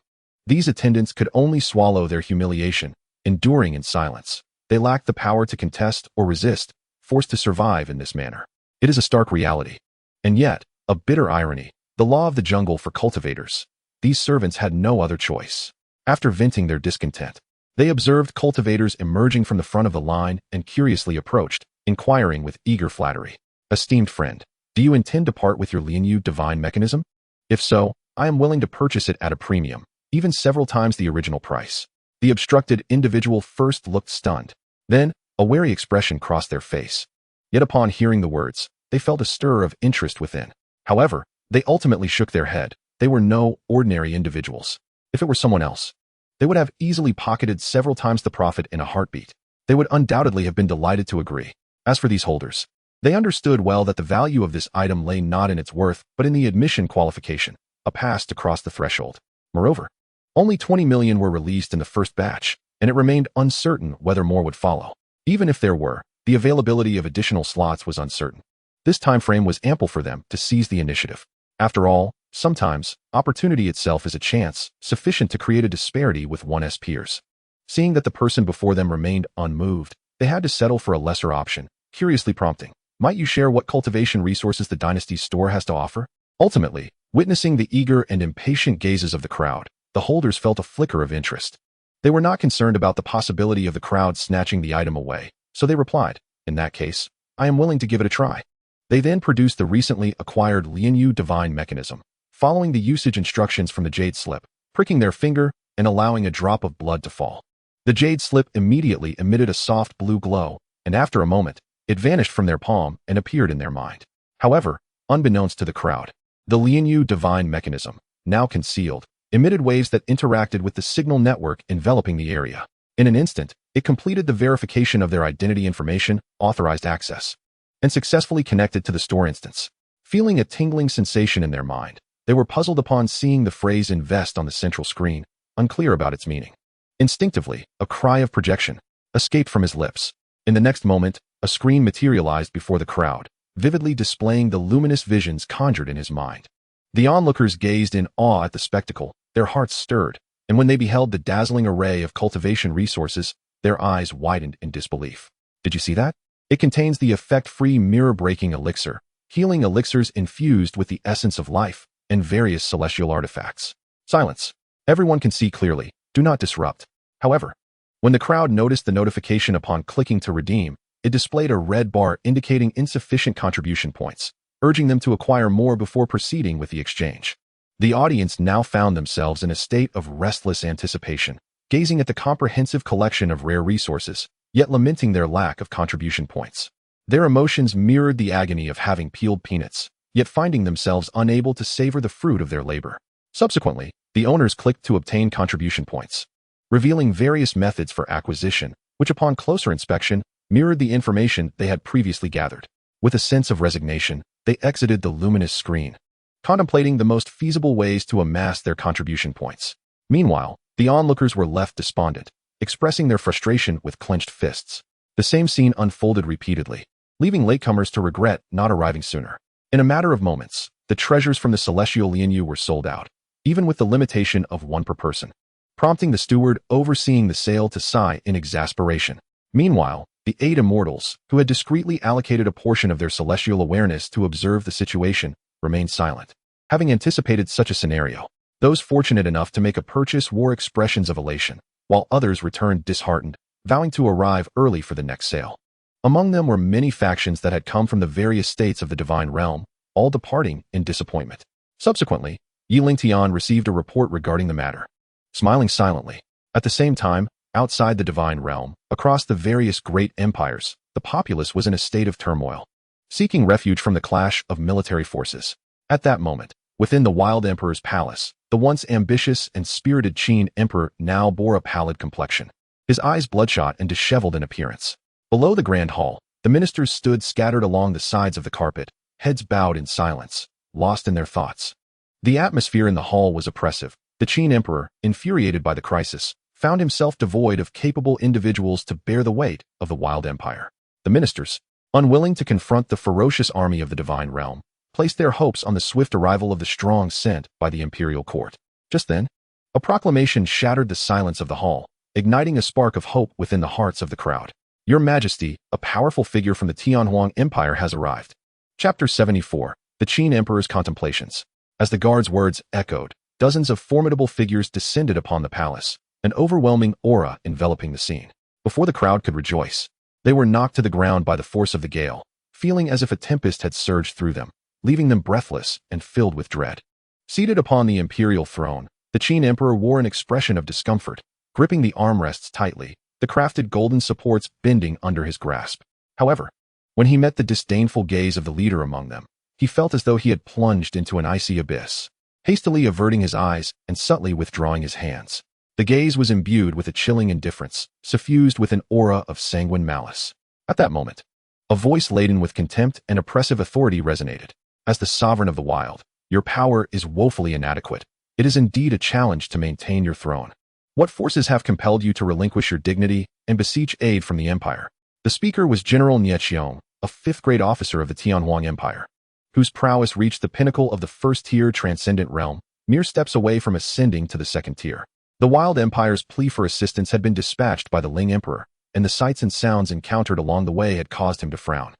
These attendants could only swallow their humiliation, enduring in silence. They lacked the power to contest or resist, forced to survive in this manner. It is a stark reality. And yet, a bitter irony, the law of the jungle for cultivators. These servants had no other choice. After venting their discontent, they observed cultivators emerging from the front of the line and curiously approached, inquiring with eager flattery. Esteemed friend, do you intend to part with your Lianyu Divine Mechanism? If so, I am willing to purchase it at a premium, even several times the original price. The obstructed individual first looked stunned. Then, a wary expression crossed their face. Yet upon hearing the words, they felt a stir of interest within. However, they ultimately shook their head. They were no ordinary individuals. If it were someone else, they would have easily pocketed several times the profit in a heartbeat. They would undoubtedly have been delighted to agree. As for these holders, they understood well that the value of this item lay not in its worth, but in the admission qualification, a pass to cross the threshold. Moreover, only 20 million were released in the first batch, and it remained uncertain whether more would follow. Even if there were, the availability of additional slots was uncertain. This time frame was ample for them to seize the initiative. After all, sometimes, opportunity itself is a chance sufficient to create a disparity with one's peers. Seeing that the person before them remained unmoved, they had to settle for a lesser option, curiously prompting, "Might you share what cultivation resources the dynasty's store has to offer?" Ultimately, witnessing the eager and impatient gazes of the crowd, the holders felt a flicker of interest. They were not concerned about the possibility of the crowd snatching the item away, so they replied, "In that case, I am willing to give it a try." They then produced the recently acquired Lianyu Divine Mechanism, following the usage instructions from the jade slip, pricking their finger and allowing a drop of blood to fall. The jade slip immediately emitted a soft blue glow, and after a moment, it vanished from their palm and appeared in their mind. However, unbeknownst to the crowd, the Lianyu Divine Mechanism, now concealed, emitted waves that interacted with the signal network enveloping the area. In an instant, it completed the verification of their identity information, authorized access, and successfully connected to the store instance. Feeling a tingling sensation in their mind, they were puzzled upon seeing the phrase "invest" on the central screen, unclear about its meaning. Instinctively, a cry of projection escaped from his lips. In the next moment, a screen materialized before the crowd, vividly displaying the luminous visions conjured in his mind. The onlookers gazed in awe at the spectacle, their hearts stirred, and when they beheld the dazzling array of cultivation resources, their eyes widened in disbelief. Did you see that? It contains the effect-free mirror-breaking elixir, healing elixirs infused with the essence of life, and various celestial artifacts. Silence. Everyone can see clearly. Do not disrupt. However, when the crowd noticed the notification upon clicking to redeem, it displayed a red bar indicating insufficient contribution points, urging them to acquire more before proceeding with the exchange. The audience now found themselves in a state of restless anticipation, gazing at the comprehensive collection of rare resources, yet lamenting their lack of contribution points. Their emotions mirrored the agony of having peeled peanuts, yet finding themselves unable to savor the fruit of their labor. Subsequently, the owners clicked to obtain contribution points, revealing various methods for acquisition, which upon closer inspection, mirrored the information they had previously gathered. With a sense of resignation, they exited the luminous screen, contemplating the most feasible ways to amass their contribution points. Meanwhile, the onlookers were left despondent, expressing their frustration with clenched fists. The same scene unfolded repeatedly, leaving latecomers to regret not arriving sooner. In a matter of moments, the treasures from the celestial Lianyu were sold out, even with the limitation of one per person, prompting the steward overseeing the sale to sigh in exasperation. Meanwhile, the 8 immortals, who had discreetly allocated a portion of their celestial awareness to observe the situation, remained silent. Having anticipated such a scenario, those fortunate enough to make a purchase wore expressions of elation, while others returned disheartened, vowing to arrive early for the next sale. Among them were many factions that had come from the various states of the divine realm, all departing in disappointment. Subsequently, Lingtian received a report regarding the matter, smiling silently. At the same time, outside the divine realm, across the various great empires, the populace was in a state of turmoil, seeking refuge from the clash of military forces. At that moment, within the Wild Emperor's palace, the once ambitious and spirited Qin Emperor now bore a pallid complexion, his eyes bloodshot and disheveled in appearance. Below the grand hall, the ministers stood scattered along the sides of the carpet, heads bowed in silence, lost in their thoughts. The atmosphere in the hall was oppressive. The Qin Emperor, infuriated by the crisis, found himself devoid of capable individuals to bear the weight of the Wild Empire. The ministers, unwilling to confront the ferocious army of the divine realm, placed their hopes on the swift arrival of the strong sent by the imperial court. Just then, a proclamation shattered the silence of the hall, igniting a spark of hope within the hearts of the crowd. Your Majesty, a powerful figure from the Tianhuang Empire has arrived. Chapter 74, The Qin Emperor's Contemplations. As the guard's words echoed, dozens of formidable figures descended upon the palace, an overwhelming aura enveloping the scene. Before the crowd could rejoice, they were knocked to the ground by the force of the gale, feeling as if a tempest had surged through them, leaving them breathless and filled with dread. Seated upon the imperial throne, the Qin Emperor wore an expression of discomfort, gripping the armrests tightly, the crafted golden supports bending under his grasp. However, when he met the disdainful gaze of the leader among them, he felt as though he had plunged into an icy abyss. Hastily averting his eyes and subtly withdrawing his hands, the gaze was imbued with a chilling indifference, suffused with an aura of sanguine malice. At that moment, a voice laden with contempt and oppressive authority resonated. As the sovereign of the wild, your power is woefully inadequate. It is indeed a challenge to maintain your throne. What forces have compelled you to relinquish your dignity and beseech aid from the empire? The speaker was General Nieqiong, a 5th-grade officer of the Tianhuang Empire, whose prowess reached the pinnacle of the first-tier transcendent realm, mere steps away from ascending to the 2nd tier. The Wild Empire's plea for assistance had been dispatched by the Ling Emperor, and the sights and sounds encountered along the way had caused him to frown.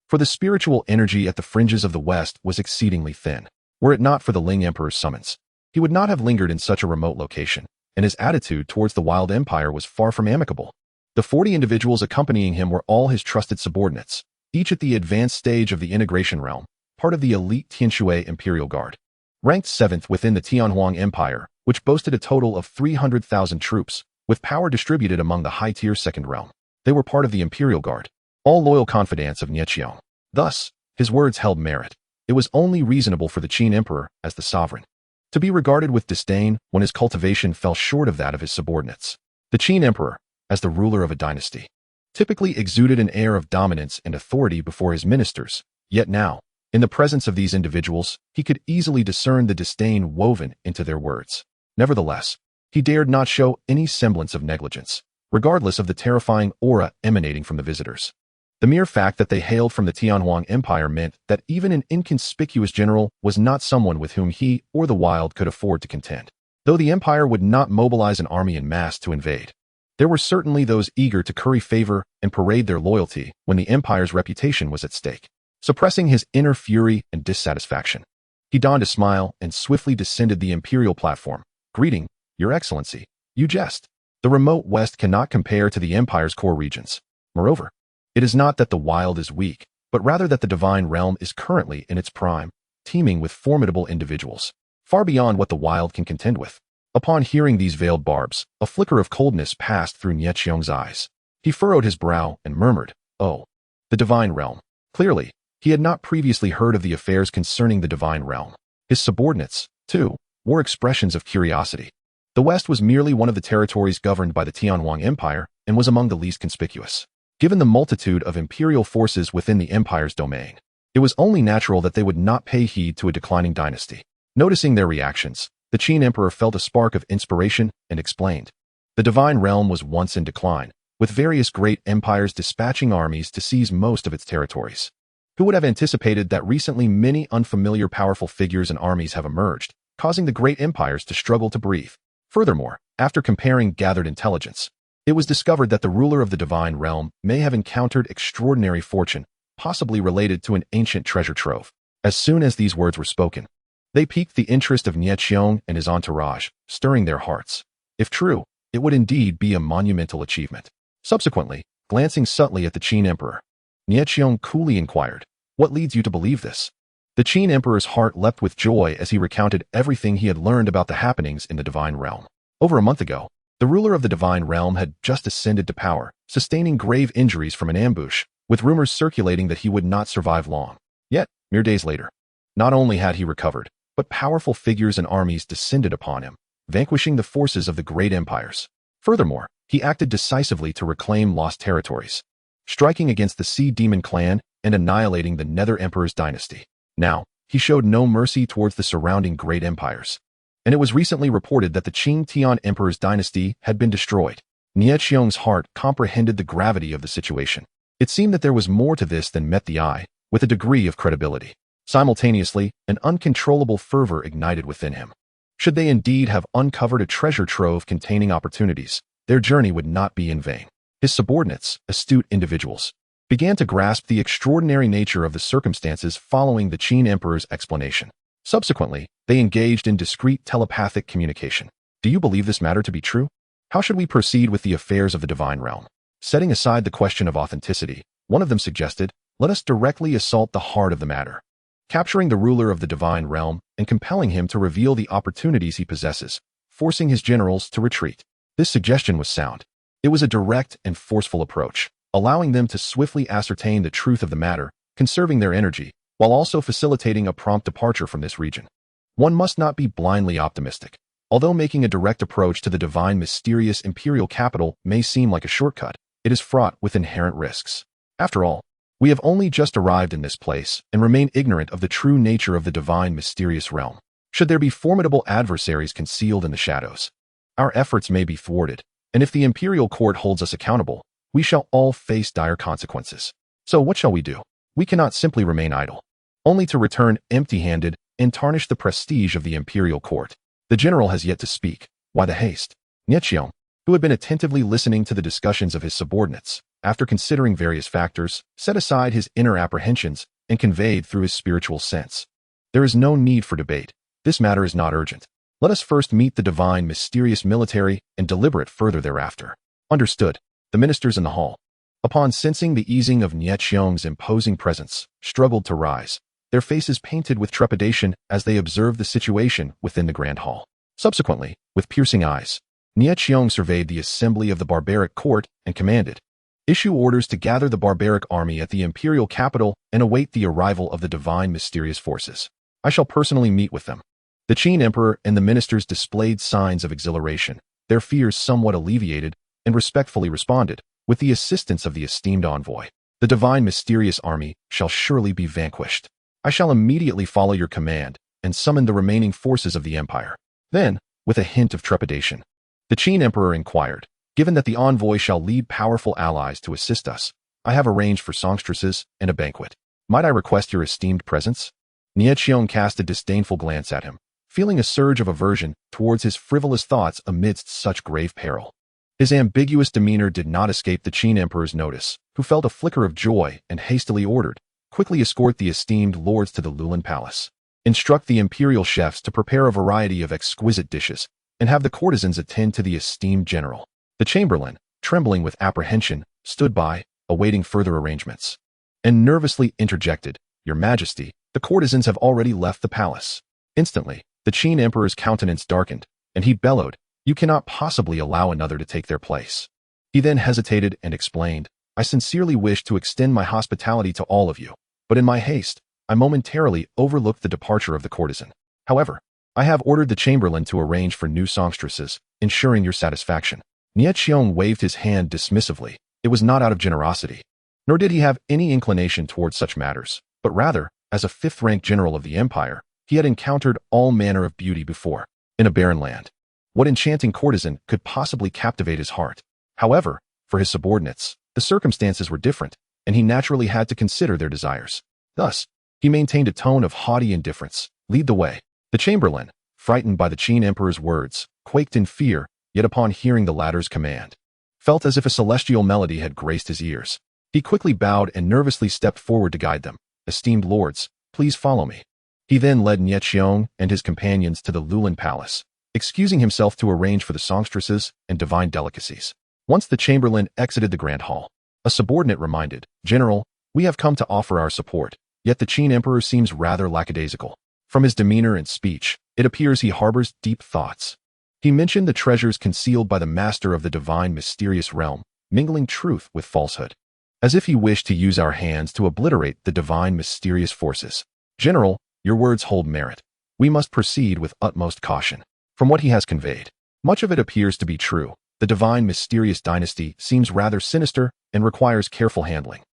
For the spiritual energy at the fringes of the West was exceedingly thin. Were it not for the Ling Emperor's summons, he would not have lingered in such a remote location, and his attitude towards the Wild Empire was far from amicable. The 40 individuals accompanying him were all his trusted subordinates, each at the advanced stage of the integration realm, part of the elite Tianshui Imperial Guard. Ranked 7th within the Tianhuang Empire, which boasted a total of 300,000 troops, with power distributed among the high-tier 2nd realm. They were part of the Imperial Guard, all loyal confidants of Nieqiong. Thus, his words held merit. It was only reasonable for the Qin Emperor, as the sovereign, to be regarded with disdain when his cultivation fell short of that of his subordinates. The Qin Emperor, as the ruler of a dynasty, typically exuded an air of dominance and authority before his ministers, yet now, in the presence of these individuals, he could easily discern the disdain woven into their words. Nevertheless, he dared not show any semblance of negligence, regardless of the terrifying aura emanating from the visitors. The mere fact that they hailed from the Tianhuang Empire meant that even an inconspicuous general was not someone with whom he or the Wild could afford to contend. Though the empire would not mobilize an army en masse to invade, There were certainly those eager to curry favor and parade their loyalty when the empire's reputation was at stake. Suppressing his inner fury and dissatisfaction, he donned a smile and swiftly descended the imperial platform. Greeting, Your Excellency. You jest. The remote west cannot compare to the empire's core regions. Moreover, it is not that the wild is weak, but rather that the divine realm is currently in its prime, teeming with formidable individuals, far beyond what the wild can contend with. Upon hearing these veiled barbs, a flicker of coldness passed through Nie Xiong's eyes. He furrowed his brow and murmured, "Oh, the divine realm." Clearly, he had not previously heard of the affairs concerning the divine realm. His subordinates, too, wore expressions of curiosity. The West was merely one of the territories governed by the Tianhuang Empire and was among the least conspicuous. Given the multitude of imperial forces within the empire's domain, it was only natural that they would not pay heed to a declining dynasty. Noticing their reactions, the Qin emperor felt a spark of inspiration and explained. The divine realm was once in decline, with various great empires dispatching armies to seize most of its territories. Who would have anticipated that recently many unfamiliar powerful figures and armies have emerged, causing the great empires to struggle to breathe? Furthermore, after comparing gathered intelligence, it was discovered that the ruler of the divine realm may have encountered extraordinary fortune, possibly related to an ancient treasure trove. As soon as these words were spoken, they piqued the interest of Nie Xiong and his entourage, stirring their hearts. If true, it would indeed be a monumental achievement. Subsequently, glancing subtly at the Qin emperor, Nie Xiong coolly inquired, "What leads you to believe this?" The Qin emperor's heart leapt with joy as he recounted everything he had learned about the happenings in the divine realm. Over a month ago, the ruler of the divine realm had just ascended to power, sustaining grave injuries from an ambush, with rumors circulating that he would not survive long. Yet, mere days later, not only had he recovered, but powerful figures and armies descended upon him, vanquishing the forces of the great empires. Furthermore, he acted decisively to reclaim lost territories, striking against the Sea Demon clan and annihilating the Nether Emperor's dynasty. Now, he showed no mercy towards the surrounding great empires, and it was recently reported that the Qin Tian Emperor's dynasty had been destroyed. Nie Xiong's heart comprehended the gravity of the situation. It seemed that there was more to this than met the eye, with a degree of credibility. Simultaneously, an uncontrollable fervor ignited within him. Should they indeed have uncovered a treasure trove containing opportunities, their journey would not be in vain. His subordinates, astute individuals, began to grasp the extraordinary nature of the circumstances following the Qin Emperor's explanation. Subsequently, they engaged in discreet telepathic communication. "Do you believe this matter to be true? How should we proceed with the affairs of the divine realm?" Setting aside the question of authenticity, one of them suggested, "Let us directly assault the heart of the matter, capturing the ruler of the divine realm and compelling him to reveal the opportunities he possesses, forcing his generals to retreat." This suggestion was sound. It was a direct and forceful approach, allowing them to swiftly ascertain the truth of the matter, conserving their energy, while also facilitating a prompt departure from this region. One must not be blindly optimistic. Although making a direct approach to the divine mysterious imperial capital may seem like a shortcut, it is fraught with inherent risks. After all, we have only just arrived in this place and remain ignorant of the true nature of the divine mysterious realm. Should there be formidable adversaries concealed in the shadows, our efforts may be thwarted, and if the imperial court holds us accountable, we shall all face dire consequences. So what shall we do? We cannot simply remain idle, only to return empty-handed and tarnish the prestige of the imperial court. The general has yet to speak. Why the haste? Nie Xiong, who had been attentively listening to the discussions of his subordinates, after considering various factors, set aside his inner apprehensions and conveyed through his spiritual sense. "There is no need for debate. This matter is not urgent. Let us first meet the divine mysterious military and deliberate further thereafter." Understood. The ministers in the hall, upon sensing the easing of Nie Xiong's imposing presence, struggled to rise, their faces painted with trepidation as they observed the situation within the grand hall. Subsequently, with piercing eyes, Nie Xiong surveyed the assembly of the barbaric court and commanded, "Issue orders to gather the barbaric army at the imperial capital and await the arrival of the divine mysterious forces. I shall personally meet with them." The Qin emperor and the ministers displayed signs of exhilaration, their fears somewhat alleviated, and respectfully responded, "With the assistance of the esteemed envoy, the divine mysterious army shall surely be vanquished. I shall immediately follow your command and summon the remaining forces of the empire." Then, with a hint of trepidation, the Qin emperor inquired, "Given that the envoy shall lead powerful allies to assist us, I have arranged for songstresses and a banquet. Might I request your esteemed presence?" Nie Xiong cast a disdainful glance at him, feeling a surge of aversion towards his frivolous thoughts amidst such grave peril. His ambiguous demeanor did not escape the Qin Emperor's notice, who felt a flicker of joy and hastily ordered, "Quickly escort the esteemed lords to the Lulin Palace. Instruct the imperial chefs to prepare a variety of exquisite dishes, and have the courtesans attend to the esteemed general." The chamberlain, trembling with apprehension, stood by, awaiting further arrangements, and nervously interjected, "Your Majesty, the courtesans have already left the palace." Instantly, the Qin Emperor's countenance darkened, and he bellowed, "You cannot possibly allow another to take their place." He then hesitated and explained, "I sincerely wish to extend my hospitality to all of you, but in my haste, I momentarily overlooked the departure of the courtesan. However, I have ordered the chamberlain to arrange for new songstresses, ensuring your satisfaction." Xiong waved his hand dismissively. It was not out of generosity, nor did he have any inclination towards such matters, but rather, as a fifth-rank general of the empire, he had encountered all manner of beauty before, in a barren land. What enchanting courtesan could possibly captivate his heart? However, for his subordinates, the circumstances were different, and he naturally had to consider their desires. Thus, he maintained a tone of haughty indifference. "Lead the way." The chamberlain, frightened by the Qin Emperor's words, quaked in fear, yet upon hearing the latter's command, felt as if a celestial melody had graced his ears. He quickly bowed and nervously stepped forward to guide them. "Esteemed lords, please follow me." He then led Xiong and his companions to the Lulin Palace, excusing himself to arrange for the songstresses and divine delicacies. Once the chamberlain exited the grand hall, a subordinate reminded, "General, we have come to offer our support," yet the Qin Emperor seems rather lackadaisical. From his demeanor and speech, it appears he harbors deep thoughts. He mentioned the treasures concealed by the master of the divine mysterious realm, mingling truth with falsehood, as if he wished to use our hands to obliterate the divine mysterious forces. "General, your words hold merit. We must proceed with utmost caution." From what he has conveyed, much of it appears to be true. The divine mysterious dynasty seems rather sinister and requires careful handling.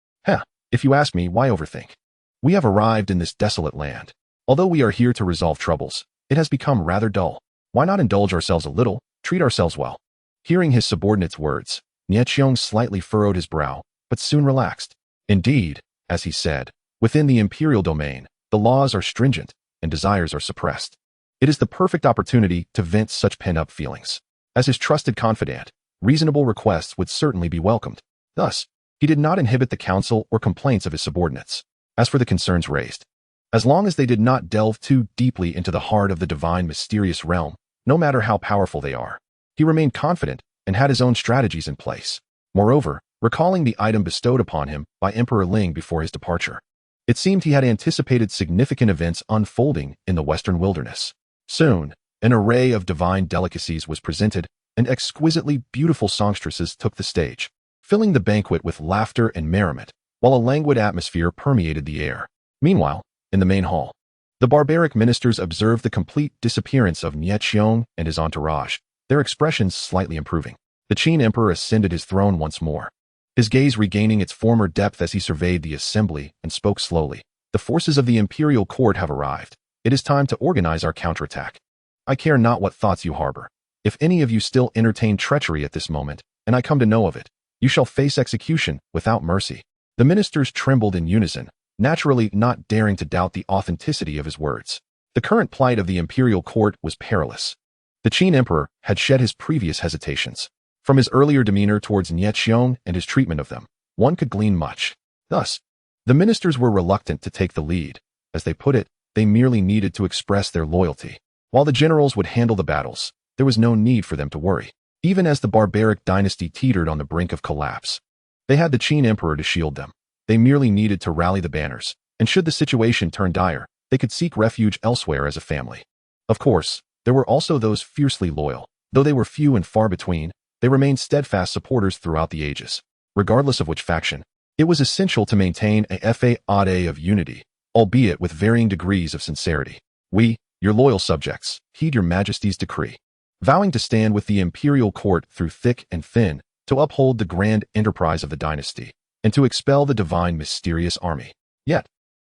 If you ask me, why overthink? We have arrived in this desolate land. Although we are here to resolve troubles, it has become rather dull. Why not indulge ourselves a little, treat ourselves well? Hearing his subordinate's words, Xiong slightly furrowed his brow, but soon relaxed. Indeed, as he said, within the imperial domain, the laws are stringent and desires are suppressed. It is the perfect opportunity to vent such pent-up feelings. As his trusted confidant, reasonable requests would certainly be welcomed. Thus, he did not inhibit the counsel or complaints of his subordinates. As for the concerns raised, as long as they did not delve too deeply into the heart of the divine mysterious realm, no matter how powerful they are, he remained confident and had his own strategies in place. Moreover, recalling the item bestowed upon him by Emperor Ling before his departure, it seemed he had anticipated significant events unfolding in the western wilderness. Soon, an array of divine delicacies was presented, and exquisitely beautiful songstresses took the stage, filling the banquet with laughter and merriment, while a languid atmosphere permeated the air. Meanwhile, in the main hall, the barbaric ministers observed the complete disappearance of Xiong and his entourage, their expressions slightly improving. The Qin Emperor ascended his throne once more, his gaze regaining its former depth as he surveyed the assembly and spoke slowly. "The forces of the imperial court have arrived. It is time to organize our counterattack. I care not what thoughts you harbor. If any of you still entertain treachery at this moment, and I come to know of it, you shall face execution without mercy." The ministers trembled in unison, naturally not daring to doubt the authenticity of his words. The current plight of the imperial court was perilous. The Qin Emperor had shed his previous hesitations. From his earlier demeanor towards Xiong and his treatment of them, one could glean much. Thus, the ministers were reluctant to take the lead. As they put it, they merely needed to express their loyalty. While the generals would handle the battles, there was no need for them to worry. Even as the barbaric dynasty teetered on the brink of collapse, they had the Qin Emperor to shield them. They merely needed to rally the banners, and should the situation turn dire, they could seek refuge elsewhere as a family. Of course, there were also those fiercely loyal. Though they were few and far between, they remained steadfast supporters throughout the ages. Regardless of which faction, it was essential to maintain a facade of unity, albeit with varying degrees of sincerity. "We, your loyal subjects, heed your majesty's decree," vowing to stand with the imperial court through thick and thin, to uphold the grand enterprise of the dynasty, and to expel the divine mysterious army. Yet,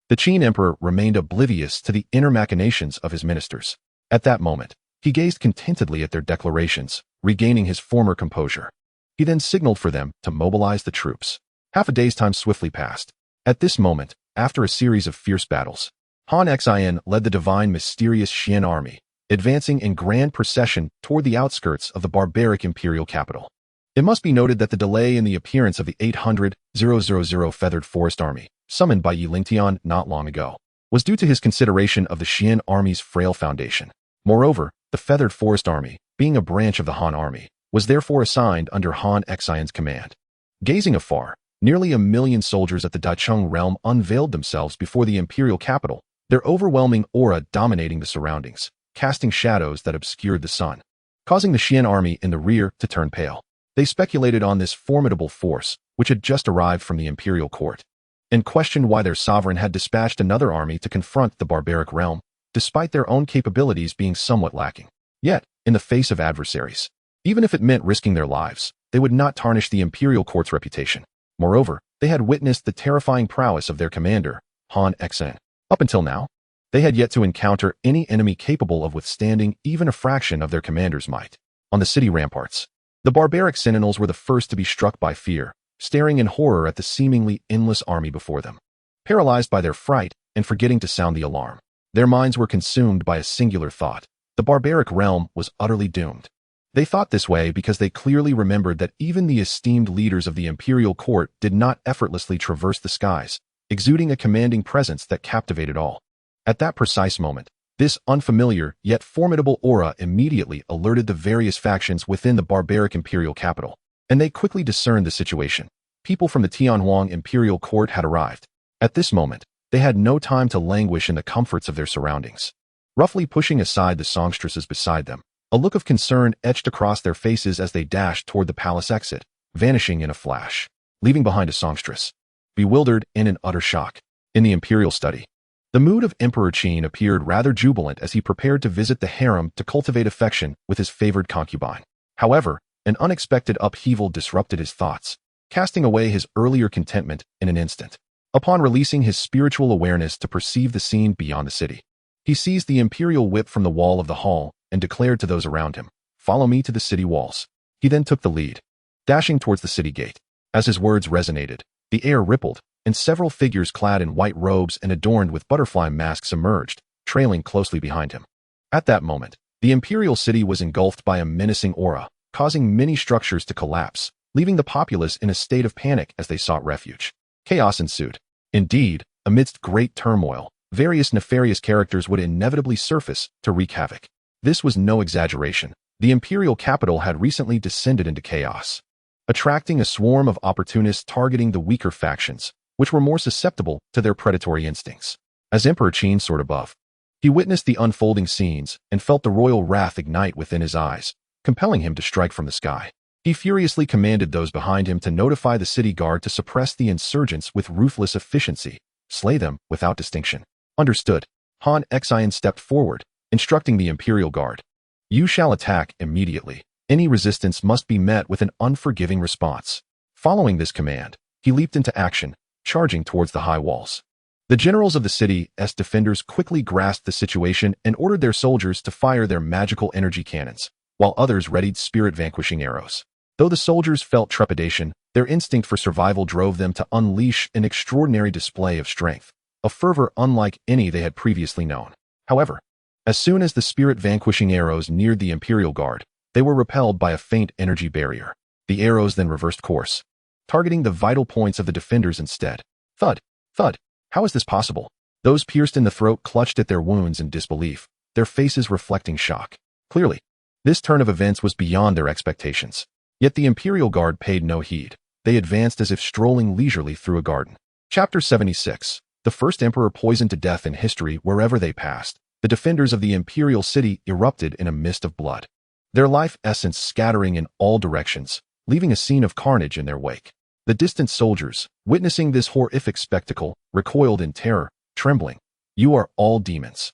the Qin Emperor remained oblivious to the inner machinations of his ministers. At that moment, he gazed contentedly at their declarations, regaining his former composure. He then signaled for them to mobilize the troops. Half a day's time swiftly passed. At this moment, after a series of fierce battles, Han Xian led the divine mysterious Xian army, advancing in grand procession toward the outskirts of the barbaric imperial capital. It must be noted that the delay in the appearance of the 800,000 Feathered Forest Army, summoned by Lingtian not long ago, was due to his consideration of the Xian army's frail foundation. Moreover, the Feathered Forest Army, being a branch of the Han army, was therefore assigned under Han Xian's command. Gazing afar, nearly 1 million soldiers at the Dacheng realm unveiled themselves before the imperial capital, their overwhelming aura dominating the surroundings, casting shadows that obscured the sun, causing the Xian army in the rear to turn pale. They speculated on this formidable force, which had just arrived from the imperial court, and questioned why their sovereign had dispatched another army to confront the barbaric realm, despite their own capabilities being somewhat lacking. Yet, in the face of adversaries, even if it meant risking their lives, they would not tarnish the imperial court's reputation. Moreover, they had witnessed the terrifying prowess of their commander, Han Xian. Up until now, they had yet to encounter any enemy capable of withstanding even a fraction of their commander's might. On the city ramparts, the barbaric sentinels were the first to be struck by fear, staring in horror at the seemingly endless army before them. Paralyzed by their fright and forgetting to sound the alarm, their minds were consumed by a singular thought: the barbaric realm was utterly doomed. They thought this way because they clearly remembered that even the esteemed leaders of the imperial court did not effortlessly traverse the skies, exuding a commanding presence that captivated all. At that precise moment, this unfamiliar yet formidable aura immediately alerted the various factions within the barbaric imperial capital, and they quickly discerned the situation. People from the Tianhuang imperial court had arrived. At this moment, they had no time to languish in the comforts of their surroundings. Roughly pushing aside the songstresses beside them, a look of concern etched across their faces as they dashed toward the palace exit, vanishing in a flash, leaving behind a songstress, bewildered and in utter shock. In the imperial study, the mood of Emperor Qin appeared rather jubilant as he prepared to visit the harem to cultivate affection with his favored concubine. However, an unexpected upheaval disrupted his thoughts, casting away his earlier contentment in an instant. Upon releasing his spiritual awareness to perceive the scene beyond the city, he seized the imperial whip from the wall of the hall and declared to those around him, "Follow me to the city walls." He then took the lead, dashing towards the city gate. As his words resonated, the air rippled, and several figures clad in white robes and adorned with butterfly masks emerged, trailing closely behind him. At that moment, the imperial city was engulfed by a menacing aura, causing many structures to collapse, leaving the populace in a state of panic as they sought refuge. Chaos ensued. Indeed, amidst great turmoil, various nefarious characters would inevitably surface to wreak havoc. This was no exaggeration. The imperial capital had recently descended into chaos, attracting a swarm of opportunists targeting the weaker factions, which were more susceptible to their predatory instincts. As Emperor Qin soared above, he witnessed the unfolding scenes and felt the royal wrath ignite within his eyes, compelling him to strike from the sky. He furiously commanded those behind him to notify the city guard to suppress the insurgents with ruthless efficiency, slay them without distinction. Understood. Han Xian stepped forward, instructing the imperial guard, "You shall attack immediately. Any resistance must be met with an unforgiving response." Following this command, he leaped into action, charging towards the high walls. The generals of the city's defenders quickly grasped the situation and ordered their soldiers to fire their magical energy cannons, while others readied spirit-vanquishing arrows. Though the soldiers felt trepidation, their instinct for survival drove them to unleash an extraordinary display of strength, a fervor unlike any they had previously known. However, as soon as the spirit-vanquishing arrows neared the imperial guard, they were repelled by a faint energy barrier. The arrows then reversed course, targeting the vital points of the defenders instead. Thud, thud. How is this possible? Those pierced in the throat clutched at their wounds in disbelief, their faces reflecting shock. Clearly, this turn of events was beyond their expectations. Yet the imperial guard paid no heed. They advanced as if strolling leisurely through a garden. Chapter 76. The first emperor poisoned to death in history wherever they passed. The defenders of the imperial city erupted in a mist of blood, their life essence scattering in all directions, leaving a scene of carnage in their wake. The distant soldiers, witnessing this horrific spectacle, recoiled in terror, trembling. "You are all demons.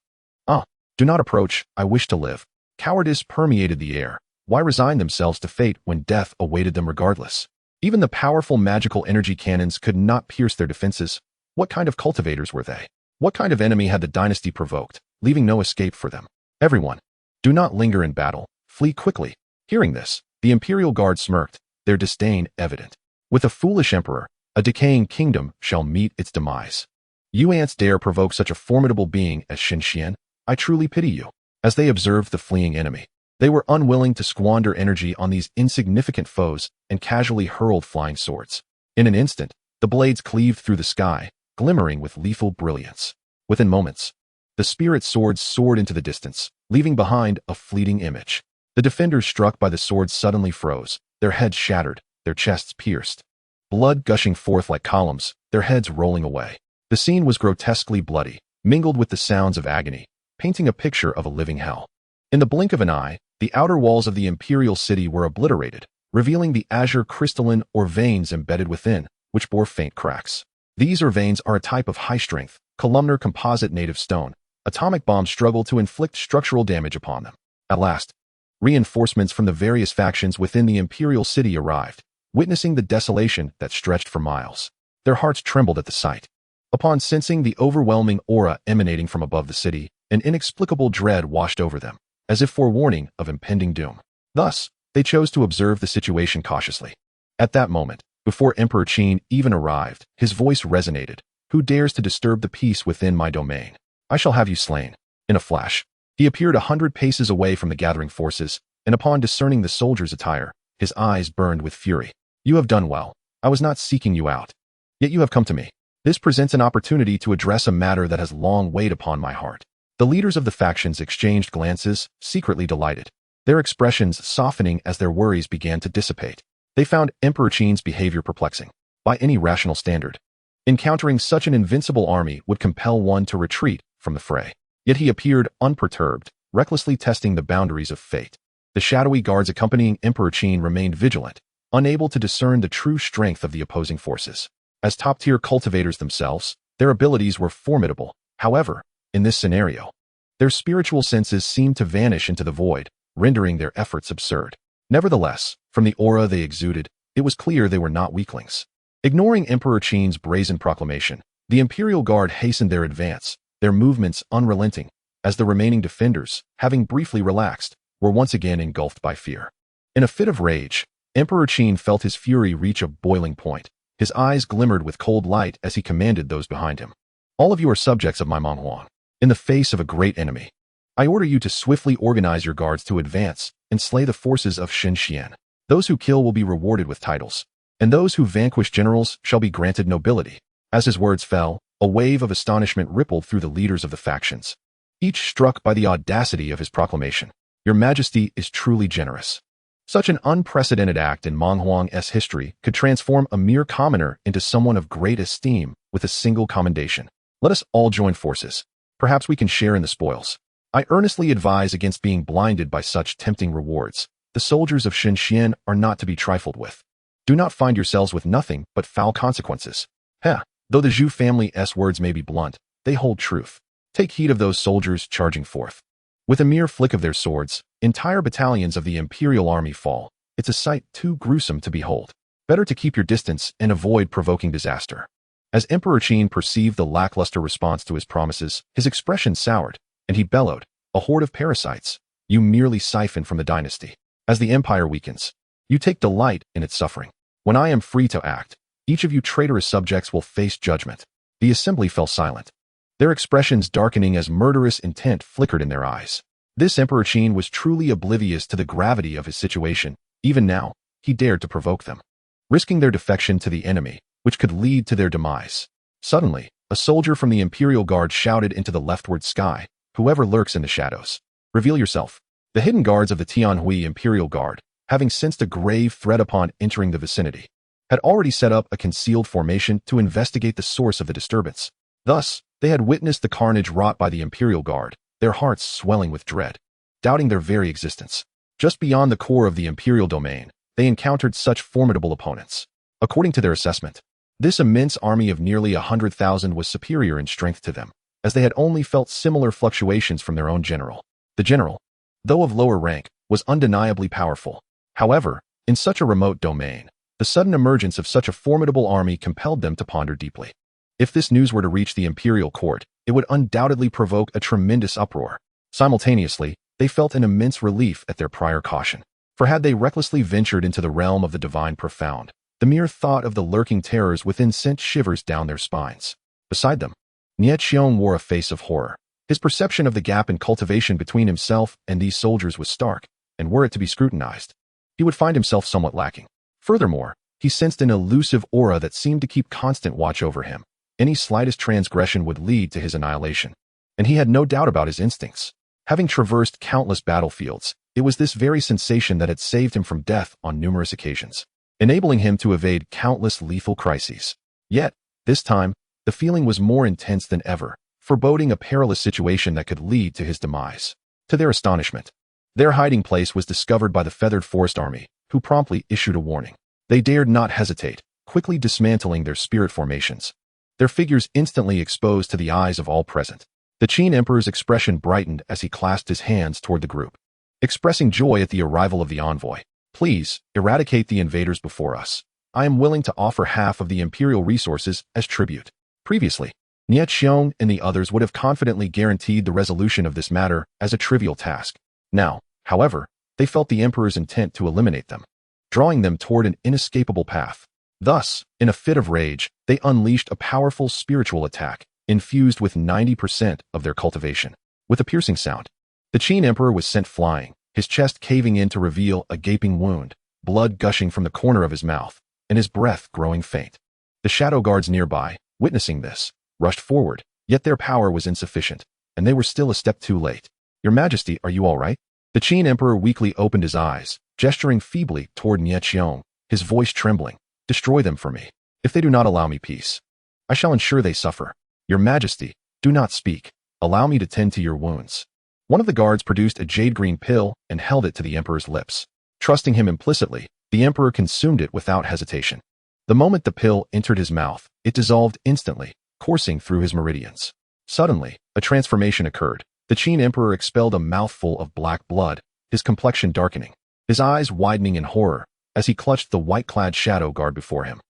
Do not approach, I wish to live." Cowardice permeated the air. Why resign themselves to fate when death awaited them regardless? Even the powerful magical energy cannons could not pierce their defenses. What kind of cultivators were they? What kind of enemy had the dynasty provoked, leaving no escape for them? "Everyone, do not linger in battle. Flee quickly." Hearing this, the imperial guard smirked, their disdain evident. "With a foolish emperor, a decaying kingdom shall meet its demise. You ants dare provoke such a formidable being as Xianxian? I truly pity you." As they observed the fleeing enemy, They were unwilling to squander energy on these insignificant foes and casually hurled flying swords. In an instant, the blades cleaved through the sky, glimmering with lethal brilliance. Within moments, the spirit swords soared into the distance, leaving behind a fleeting image. The defenders struck by the swords suddenly froze, their heads shattered, their chests pierced. Blood gushing forth like columns, their heads rolling away. The scene was grotesquely bloody, mingled with the sounds of agony, painting a picture of a living hell. In the blink of an eye, the outer walls of the imperial city were obliterated, revealing the azure crystalline or veins embedded within, which bore faint cracks. These veins are a type of high-strength, columnar composite native stone. Atomic bombs struggle to inflict structural damage upon them. At last, reinforcements from the various factions within the imperial city arrived, witnessing the desolation that stretched for miles. Their hearts trembled at the sight. Upon sensing the overwhelming aura emanating from above the city, an inexplicable dread washed over them, as if forewarning of impending doom. Thus, they chose to observe the situation cautiously. At that moment, before Emperor Qin even arrived, his voice resonated. "Who dares to disturb the peace within my domain? I shall have you slain." In a flash, he appeared 100 paces away from the gathering forces, and upon discerning the soldier's attire, his eyes burned with fury. "You have done well. I was not seeking you out. Yet you have come to me. This presents an opportunity to address a matter that has long weighed upon my heart." The leaders of the factions exchanged glances, secretly delighted, their expressions softening as their worries began to dissipate. They found Emperor Qin's behavior perplexing. By any rational standard, encountering such an invincible army would compel one to retreat from the fray. Yet he appeared unperturbed, recklessly testing the boundaries of fate. The shadowy guards accompanying Emperor Qin remained vigilant, unable to discern the true strength of the opposing forces. As top-tier cultivators themselves, their abilities were formidable. However, in this scenario, their spiritual senses seemed to vanish into the void, rendering their efforts absurd. Nevertheless, from the aura they exuded, it was clear they were not weaklings. Ignoring Emperor Qin's brazen proclamation, the Imperial Guard hastened their advance, their movements unrelenting, as the remaining defenders, having briefly relaxed, were once again engulfed by fear. In a fit of rage, Emperor Qin felt his fury reach a boiling point. His eyes glimmered with cold light as he commanded those behind him. "All of you are subjects of my Menghuang. In the face of a great enemy, I order you to swiftly organize your guards to advance and slay the forces of Xianxian. Those who kill will be rewarded with titles, and those who vanquish generals shall be granted nobility." As his words fell, a wave of astonishment rippled through the leaders of the factions, each struck by the audacity of his proclamation. "Your Majesty is truly generous." Such an unprecedented act in Menghuang's history could transform a mere commoner into someone of great esteem with a single commendation. "Let us all join forces. Perhaps we can share in the spoils. I earnestly advise against being blinded by such tempting rewards. The soldiers of Xianxian are not to be trifled with. Do not find yourselves with nothing but foul consequences." Though the Zhu family's words may be blunt, they hold truth. Take heed of those soldiers charging forth. With a mere flick of their swords, entire battalions of the imperial army fall. It's a sight too gruesome to behold. Better to keep your distance and avoid provoking disaster. As Emperor Qin perceived the lackluster response to his promises, his expression soured, and he bellowed, "A horde of parasites. You merely siphon from the dynasty. As the empire weakens, you take delight in its suffering. When I am free to act, each of you traitorous subjects will face judgment." The assembly fell silent, their expressions darkening as murderous intent flickered in their eyes. This Emperor Qin was truly oblivious to the gravity of his situation. Even now, he dared to provoke them, risking their defection to the enemy, which could lead to their demise. Suddenly, a soldier from the Imperial Guard shouted into the leftward sky, "Whoever lurks in the shadows, reveal yourself." The hidden guards of the Tianhui Imperial Guard, having sensed a grave threat upon entering the vicinity, had already set up a concealed formation to investigate the source of the disturbance. Thus, they had witnessed the carnage wrought by the Imperial Guard, their hearts swelling with dread, doubting their very existence. Just beyond the core of the Imperial domain, they encountered such formidable opponents. According to their assessment, this immense army of nearly 100,000 was superior in strength to them, as they had only felt similar fluctuations from their own general. The general, though of lower rank, was undeniably powerful. However, in such a remote domain, the sudden emergence of such a formidable army compelled them to ponder deeply. If this news were to reach the imperial court, it would undoubtedly provoke a tremendous uproar. Simultaneously, they felt an immense relief at their prior caution. For had they recklessly ventured into the realm of the divine profound, the mere thought of the lurking terrors within sent shivers down their spines. Beside them, Nie Xiong wore a face of horror. His perception of the gap in cultivation between himself and these soldiers was stark. and were it to be scrutinized, he would find himself somewhat lacking. Furthermore, he sensed an elusive aura that seemed to keep constant watch over him. Any slightest transgression would lead to his annihilation. And he had no doubt about his instincts. Having traversed countless battlefields, it was this very sensation that had saved him from death on numerous occasions, enabling him to evade countless lethal crises. Yet, this time, the feeling was more intense than ever, foreboding a perilous situation that could lead to his demise. To their astonishment, their hiding place was discovered by the Feathered Forest Army, who promptly issued a warning. They dared not hesitate, quickly dismantling their spirit formations, their figures instantly exposed to the eyes of all present. The Qin Emperor's expression brightened as he clasped his hands toward the group, expressing joy at the arrival of the envoy. Please, eradicate the invaders before us. I am willing to offer half of the imperial resources as tribute. Previously, Nie Xiong and the others would have confidently guaranteed the resolution of this matter as a trivial task. Now, however, they felt the Emperor's intent to eliminate them, drawing them toward an inescapable path. Thus, in a fit of rage, they unleashed a powerful spiritual attack, infused with 90% of their cultivation. With a piercing sound, the Qin Emperor was sent flying, his chest caving in to reveal a gaping wound, blood gushing from the corner of his mouth, and his breath growing faint. The shadow guards nearby, witnessing this, rushed forward, yet their power was insufficient, and they were still a step too late. Your Majesty, are you all right? The Qin Emperor weakly opened his eyes, gesturing feebly toward Nie Xiong, his voice trembling. Destroy them for me. If they do not allow me peace, I shall ensure they suffer. Your Majesty, do not speak. Allow me to tend to your wounds. One of the guards produced a jade-green pill and held it to the Emperor's lips. Trusting him implicitly, the Emperor consumed it without hesitation. The moment the pill entered his mouth, it dissolved instantly, coursing through his meridians. Suddenly, a transformation occurred. The Qin Emperor expelled a mouthful of black blood, his complexion darkening, his eyes widening in horror, as he clutched the white-clad shadow guard before him.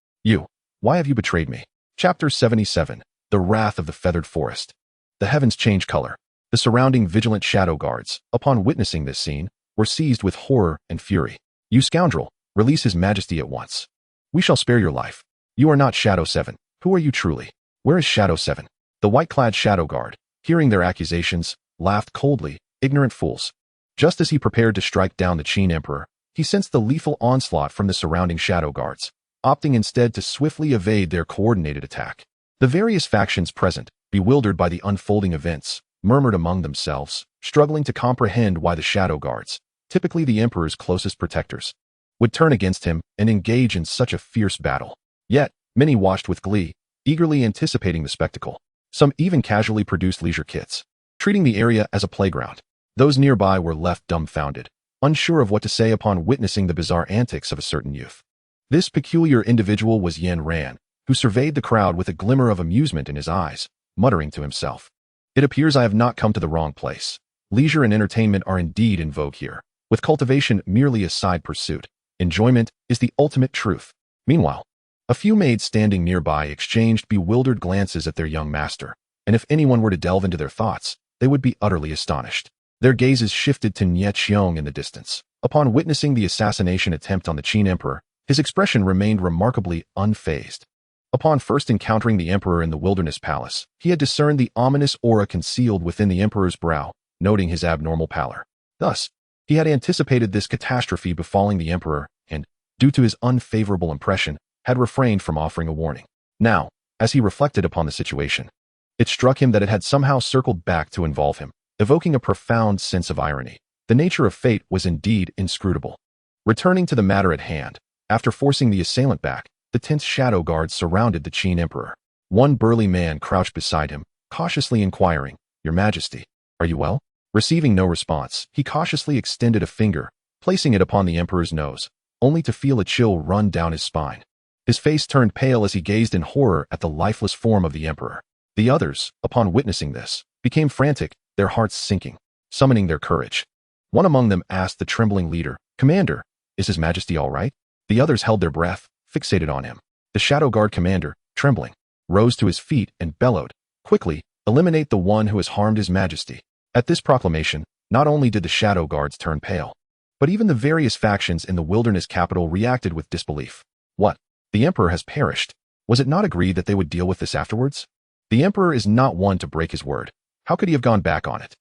Why have you betrayed me? Chapter 77. The Wrath of the Feathered Forest. The heavens changed color. The surrounding vigilant shadow guards, upon witnessing this scene, were seized with horror and fury. You scoundrel, release His Majesty at once. We shall spare your life. You are not Shadow 7. Who are you truly? Where is Shadow 7? The white-clad shadow guard, hearing their accusations, laughed coldly. Ignorant fools. Just as he prepared to strike down the Qin Emperor, he sensed the lethal onslaught from the surrounding shadow guards, opting instead to swiftly evade their coordinated attack. The various factions present, bewildered by the unfolding events, murmured among themselves, struggling to comprehend why the shadow guards, typically the Emperor's closest protectors, would turn against him and engage in such a fierce battle. Yet, many watched with glee, eagerly anticipating the spectacle. Some even casually produced leisure kits, treating the area as a playground. Those nearby were left dumbfounded, unsure of what to say upon witnessing the bizarre antics of a certain youth. This peculiar individual was Yan Ran, who surveyed the crowd with a glimmer of amusement in his eyes, muttering to himself. It appears I have not come to the wrong place. Leisure and entertainment are indeed in vogue here, with cultivation merely a side pursuit. Enjoyment is the ultimate truth. Meanwhile, a few maids standing nearby exchanged bewildered glances at their young master, and if anyone were to delve into their thoughts, they would be utterly astonished. Their gazes shifted to Nie Xiong in the distance. Upon witnessing the assassination attempt on the Qin Emperor, his expression remained remarkably unfazed. Upon first encountering the Emperor in the Wilderness Palace, he had discerned the ominous aura concealed within the Emperor's brow, noting his abnormal pallor. Thus, he had anticipated this catastrophe befalling the Emperor and, due to his unfavorable impression, had refrained from offering a warning. Now, as he reflected upon the situation, it struck him that it had somehow circled back to involve him, evoking a profound sense of irony. The nature of fate was indeed inscrutable. Returning to the matter at hand, after forcing the assailant back, the tense shadow guards surrounded the Qin Emperor. One burly man crouched beside him, cautiously inquiring, Your Majesty, are you well? Receiving no response, he cautiously extended a finger, placing it upon the Emperor's nose, only to feel a chill run down his spine. His face turned pale as he gazed in horror at the lifeless form of the Emperor. The others, upon witnessing this, became frantic, their hearts sinking, summoning their courage. One among them asked the trembling leader, Commander, is His Majesty all right? The others held their breath, fixated on him. The Shadow Guard commander, trembling, rose to his feet and bellowed, Quickly, eliminate the one who has harmed His Majesty. At this proclamation, not only did the Shadow Guards turn pale, but even the various factions in the wilderness capital reacted with disbelief. What? The Emperor has perished. Was it not agreed that they would deal with this afterwards? The Emperor is not one to break his word. How could he have gone back on it?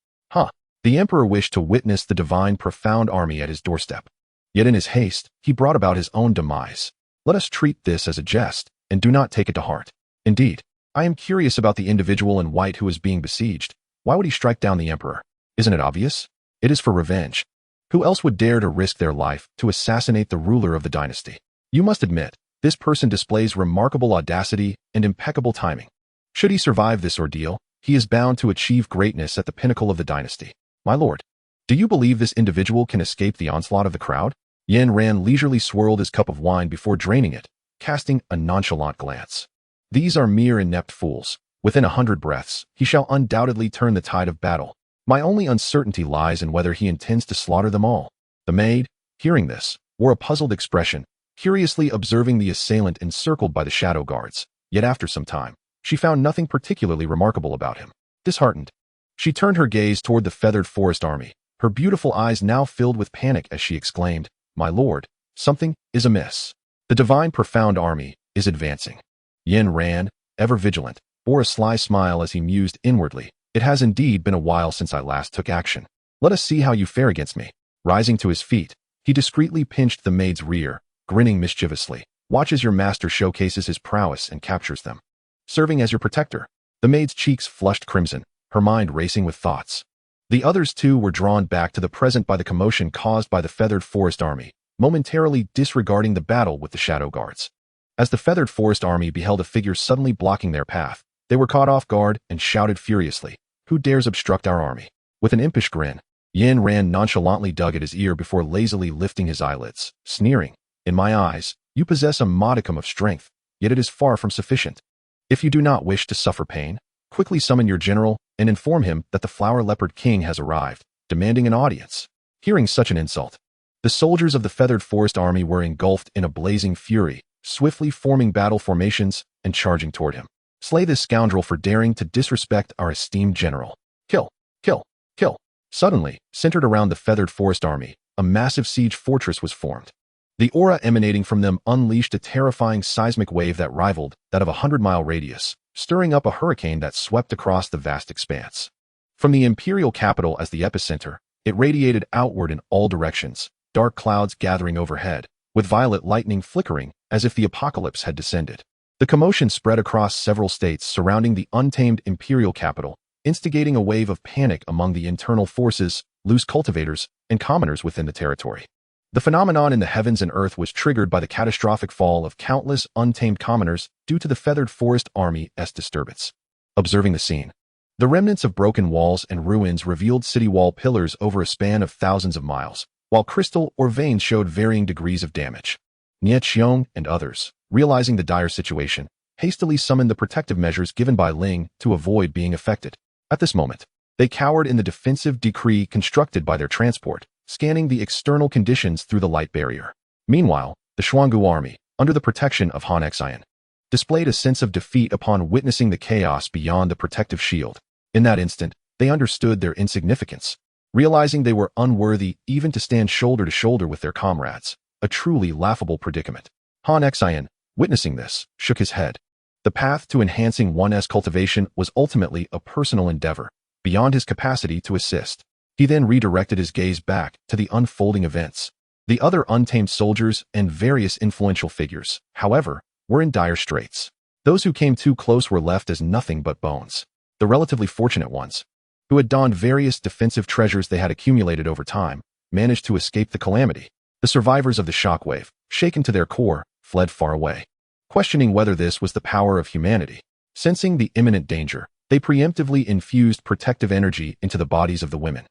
The emperor wished to witness the divine profound army at his doorstep. Yet in his haste, he brought about his own demise. Let us treat this as a jest, and do not take it to heart. Indeed, I am curious about the individual in white who is being besieged. Why would he strike down the emperor? Isn't it obvious? It is for revenge. Who else would dare to risk their life to assassinate the ruler of the dynasty? You must admit, this person displays remarkable audacity and impeccable timing. Should he survive this ordeal, he is bound to achieve greatness at the pinnacle of the dynasty. My lord, do you believe this individual can escape the onslaught of the crowd? Yan Ran leisurely swirled his cup of wine before draining it, casting a nonchalant glance. These are mere inept fools. Within 100 breaths, he shall undoubtedly turn the tide of battle. My only uncertainty lies in whether he intends to slaughter them all. The maid, hearing this, wore a puzzled expression, curiously observing the assailant encircled by the shadow guards. Yet after some time, she found nothing particularly remarkable about him. Disheartened, she turned her gaze toward the feathered forest army, her beautiful eyes now filled with panic as she exclaimed, "My lord, something is amiss. The divine profound army is advancing." Yin Ran, ever vigilant, bore a sly smile as he mused inwardly. It has indeed been a while since I last took action. Let us see how you fare against me. Rising to his feet, he discreetly pinched the maid's rear, grinning mischievously. Watch as your master showcases his prowess and captures them. Serving as your protector. The maid's cheeks flushed crimson, her mind racing with thoughts. The others too were drawn back to the present by the commotion caused by the feathered forest army, momentarily disregarding the battle with the shadow guards. As the feathered forest army beheld a figure suddenly blocking their path, they were caught off guard and shouted furiously, "Who dares obstruct our army?" With an impish grin, Yin Ran nonchalantly dug at his ear before lazily lifting his eyelids, sneering, "In my eyes, you possess a modicum of strength, yet it is far from sufficient. If you do not wish to suffer pain, quickly summon your general and inform him that the flower leopard king has arrived, demanding an audience." Hearing such an insult, the soldiers of the feathered forest army were engulfed in a blazing fury, swiftly forming battle formations and charging toward him. "Slay this scoundrel for daring to disrespect our esteemed general. Kill, kill, kill." Suddenly, centered around the feathered forest army, a massive siege fortress was formed. The aura emanating from them unleashed a terrifying seismic wave that rivaled that of a 100-mile radius, stirring up a hurricane that swept across the vast expanse. From the imperial capital as the epicenter, it radiated outward in all directions, dark clouds gathering overhead, with violet lightning flickering as if the apocalypse had descended. The commotion spread across several states surrounding the untamed imperial capital, instigating a wave of panic among the internal forces, loose cultivators, and commoners within the territory. The phenomenon in the heavens and earth was triggered by the catastrophic fall of countless untamed commoners due to the feathered forest army's disturbance. Observing the scene, the remnants of broken walls and ruins revealed city wall pillars over a span of thousands of miles, while crystal or veins showed varying degrees of damage. Nie Xiong and others, realizing the dire situation, hastily summoned the protective measures given by Ling to avoid being affected. At this moment, they cowered in the defensive decree constructed by their transport, scanning the external conditions through the light barrier. Meanwhile, the Xuangu army, under the protection of xianxian, displayed a sense of defeat upon witnessing the chaos beyond the protective shield. In that instant, they understood their insignificance, realizing they were unworthy even to stand shoulder to shoulder with their comrades, a truly laughable predicament. xianxian, witnessing this, shook his head. The path to enhancing one's cultivation was ultimately a personal endeavor, beyond his capacity to assist. He then redirected his gaze back to the unfolding events. The other untamed soldiers and various influential figures, however, were in dire straits. Those who came too close were left as nothing but bones. The relatively fortunate ones, who had donned various defensive treasures they had accumulated over time, managed to escape the calamity. The survivors of the shockwave, shaken to their core, fled far away, questioning whether this was the power of humanity. Sensing the imminent danger, they preemptively infused protective energy into the bodies of the women,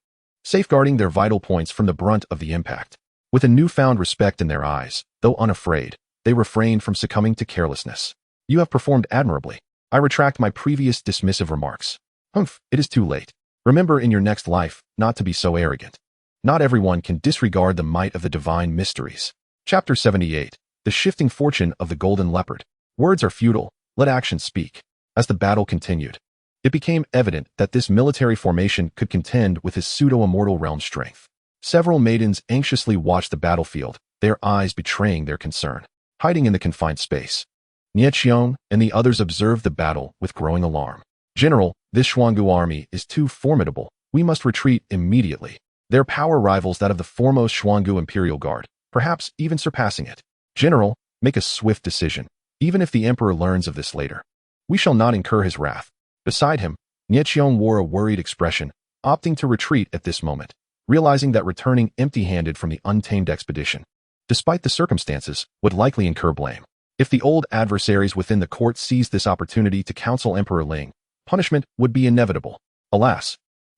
safeguarding their vital points from the brunt of the impact. With a newfound respect in their eyes, though unafraid, they refrained from succumbing to carelessness. "You have performed admirably. I retract my previous dismissive remarks. Humph, it is too late. Remember in your next life not to be so arrogant. Not everyone can disregard the might of the divine mysteries." Chapter 78. The Shifting Fortune of the Golden Leopard. Words are futile, let actions speak. As the battle continued, it became evident that this military formation could contend with his pseudo-immortal realm strength. Several maidens anxiously watched the battlefield, their eyes betraying their concern. Hiding in the confined space, Nie Xiong and the others observed the battle with growing alarm. "General, this Xuangu army is too formidable. We must retreat immediately. Their power rivals that of the foremost Xuangu Imperial Guard, perhaps even surpassing it. General, make a swift decision, even if the Emperor learns of this later. We shall not incur his wrath. Beside him, Lingtian wore a worried expression, opting to retreat at this moment, realizing that returning empty-handed from the untamed expedition, despite the circumstances, would likely incur blame. If the old adversaries within the court seized this opportunity to counsel Emperor Ling, punishment would be inevitable. Alas,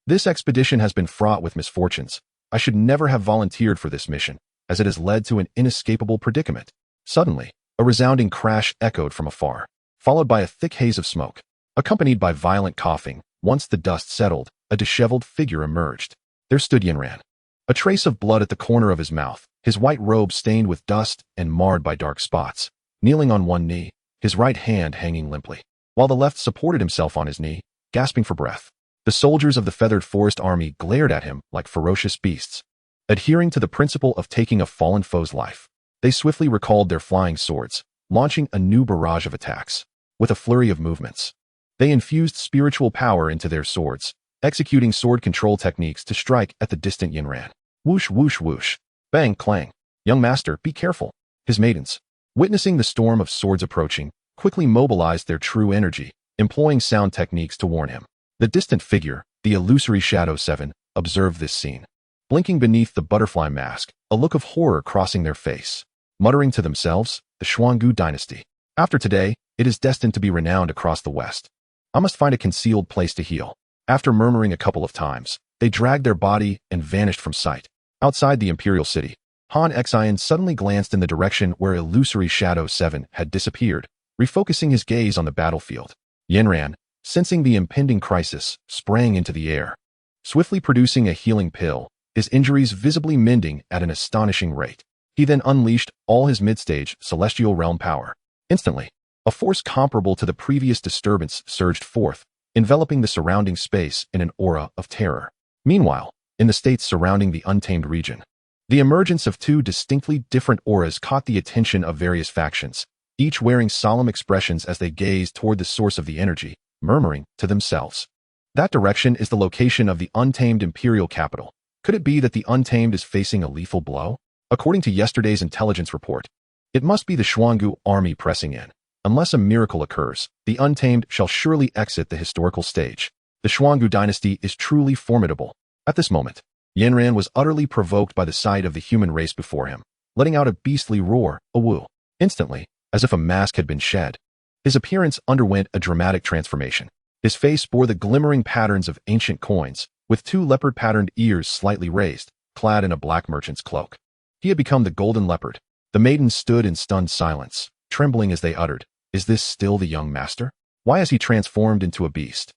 this expedition has been fraught with misfortunes. I should never have volunteered for this mission, as it has led to an inescapable predicament. Suddenly, a resounding crash echoed from afar, followed by a thick haze of smoke, accompanied by violent coughing. Once the dust settled, a disheveled figure emerged. There stood Yanran, a trace of blood at the corner of his mouth, his white robe stained with dust and marred by dark spots, kneeling on one knee, his right hand hanging limply, while the left supported himself on his knee, gasping for breath. The soldiers of the feathered forest army glared at him like ferocious beasts. Adhering to the principle of taking a fallen foe's life, they swiftly recalled their flying swords, launching a new barrage of attacks. With a flurry of movements, they infused spiritual power into their swords, executing sword control techniques to strike at the distant Yanran. Whoosh, whoosh, whoosh. Bang, clang. Young master, be careful. His maidens, witnessing the storm of swords approaching, quickly mobilized their true energy, employing sound techniques to warn him. The distant figure, the illusory Shadow 7, observed this scene, blinking beneath the butterfly mask, a look of horror crossing their face, muttering to themselves, the Xuangu Dynasty. After today, it is destined to be renowned across the West. I must find a concealed place to heal. After murmuring a couple of times, they dragged their body and vanished from sight. Outside the Imperial City, Han Xian suddenly glanced in the direction where illusory Shadow 7 had disappeared, refocusing his gaze on the battlefield. Yanran, sensing the impending crisis, sprang into the air, swiftly producing a healing pill, his injuries visibly mending at an astonishing rate. He then unleashed all his mid-stage celestial realm power. Instantly, a force comparable to the previous disturbance surged forth, enveloping the surrounding space in an aura of terror. Meanwhile, in the states surrounding the untamed region, the emergence of two distinctly different auras caught the attention of various factions, each wearing solemn expressions as they gazed toward the source of the energy, murmuring to themselves. That direction is the location of the untamed imperial capital. Could it be that the untamed is facing a lethal blow? According to yesterday's intelligence report, it must be the Xuangu army pressing in. Unless a miracle occurs, the untamed shall surely exit the historical stage. The Xuangu dynasty is truly formidable. At this moment, Yanran was utterly provoked by the sight of the human race before him, letting out a beastly roar, a woo. Instantly, as if a mask had been shed, his appearance underwent a dramatic transformation. His face bore the glimmering patterns of ancient coins, with two leopard-patterned ears slightly raised, clad in a black merchant's cloak. He had become the golden leopard. The maidens stood in stunned silence, trembling as they uttered, "Is this still the young master? Why has he transformed into a beast?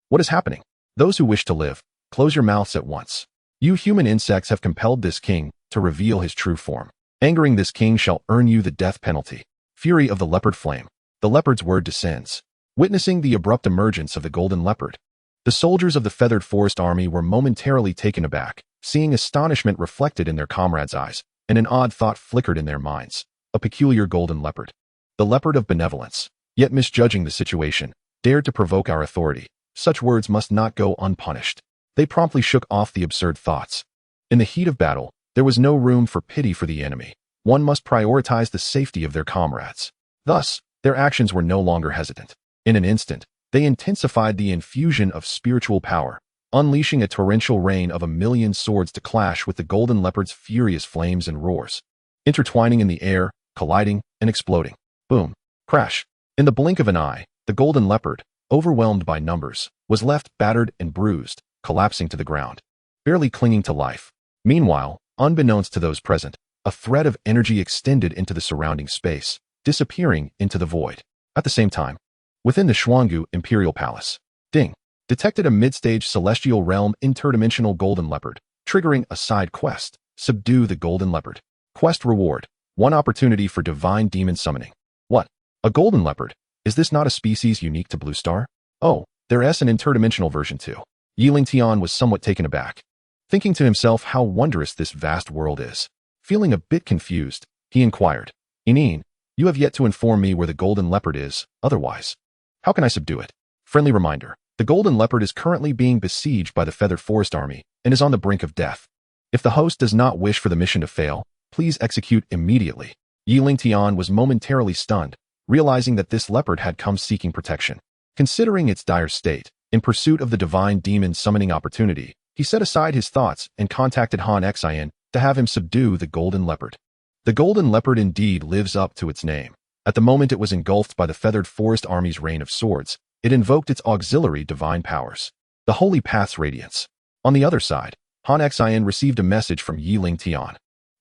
What is happening? Those who wish to live, close your mouths at once. You human insects have compelled this king to reveal his true form. Angering this king shall earn you the death penalty." Fury of the leopard flame. The leopard's word descends. Witnessing the abrupt emergence of the golden leopard, the soldiers of the feathered forest army were momentarily taken aback, seeing astonishment reflected in their comrades' eyes, and an odd thought flickered in their minds. A peculiar golden leopard. The leopard of benevolence, yet misjudging the situation, dared to provoke our authority. Such words must not go unpunished. They promptly shook off the absurd thoughts. In the heat of battle, there was no room for pity for the enemy. One must prioritize the safety of their comrades. Thus, their actions were no longer hesitant. In an instant, they intensified the infusion of spiritual power, unleashing a torrential rain of 1,000,000 swords to clash with the golden leopard's furious flames and roars, intertwining in the air, colliding, and exploding. Boom. Crash. In the blink of an eye, the golden leopard, overwhelmed by numbers, was left battered and bruised, collapsing to the ground, barely clinging to life. Meanwhile, unbeknownst to those present, a thread of energy extended into the surrounding space, disappearing into the void. At the same time, within the Xuangu Imperial Palace, Ding detected a mid-stage celestial realm interdimensional golden leopard, triggering a side quest, Subdue the Golden Leopard. Quest reward, 1 opportunity for divine demon summoning. What? A golden leopard? Is this not a species unique to Blue Star? Oh, there's an interdimensional version too. Lingtian was somewhat taken aback, thinking to himself how wondrous this vast world is. Feeling a bit confused, he inquired, "Inin, you have yet to inform me where the golden leopard is, otherwise, how can I subdue it?" Friendly reminder, The Golden Leopard is currently being besieged by the Feathered Forest Army and is on the brink of death. If the host does not wish for the mission to fail, please execute immediately. Lingtian was momentarily stunned, realizing that this leopard had come seeking protection. Considering its dire state, in pursuit of the divine demon summoning opportunity, he set aside his thoughts and contacted xianxian to have him subdue the Golden Leopard. The Golden Leopard indeed lives up to its name. At the moment it was engulfed by the Feathered Forest Army's rain of swords, it invoked its auxiliary divine powers, the Holy Path's radiance. On the other side, xianxian received a message from Lingtian,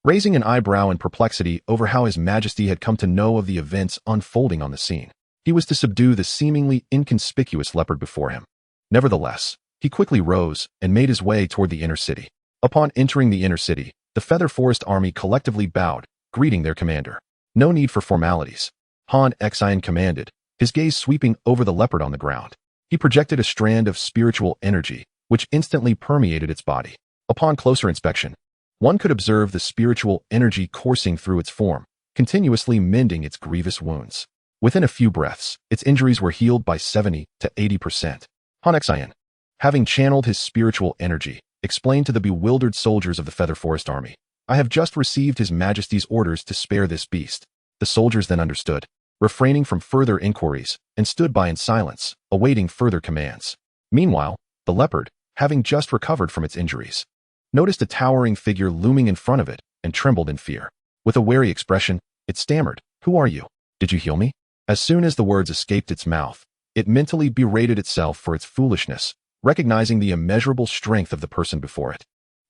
raising an eyebrow in perplexity over how His Majesty had come to know of the events unfolding on the scene. He was to subdue the seemingly inconspicuous leopard before him. Nevertheless, he quickly rose and made his way toward the inner city. Upon entering the inner city, the Feather Forest Army collectively bowed, greeting their commander. No need for formalities. xianxian commanded, his gaze sweeping over the leopard on the ground. He projected a strand of spiritual energy, which instantly permeated its body. Upon closer inspection, one could observe the spiritual energy coursing through its form, continuously mending its grievous wounds. Within a few breaths, its injuries were healed by 70 to 80%. xianxian, having channeled his spiritual energy, explained to the bewildered soldiers of the Feather Forest Army, "I have just received His Majesty's orders to spare this beast." The soldiers then understood, refraining from further inquiries, and stood by in silence, awaiting further commands. Meanwhile, the leopard, having just recovered from its injuries, noticed a towering figure looming in front of it and trembled in fear. With a wary expression, it stammered, "Who are you? Did you heal me?" As soon as the words escaped its mouth, it mentally berated itself for its foolishness, recognizing the immeasurable strength of the person before it.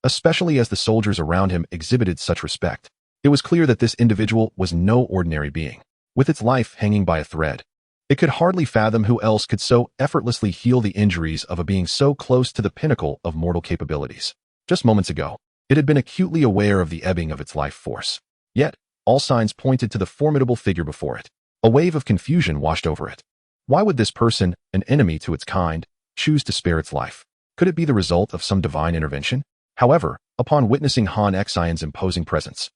Especially as the soldiers around him exhibited such respect, it was clear that this individual was no ordinary being. With its life hanging by a thread, it could hardly fathom who else could so effortlessly heal the injuries of a being so close to the pinnacle of mortal capabilities. Just moments ago, it had been acutely aware of the ebbing of its life force. Yet, all signs pointed to the formidable figure before it. A wave of confusion washed over it. Why would this person, an enemy to its kind, choose to spare its life? Could it be the result of some divine intervention? However, upon witnessing xianxian's imposing presence,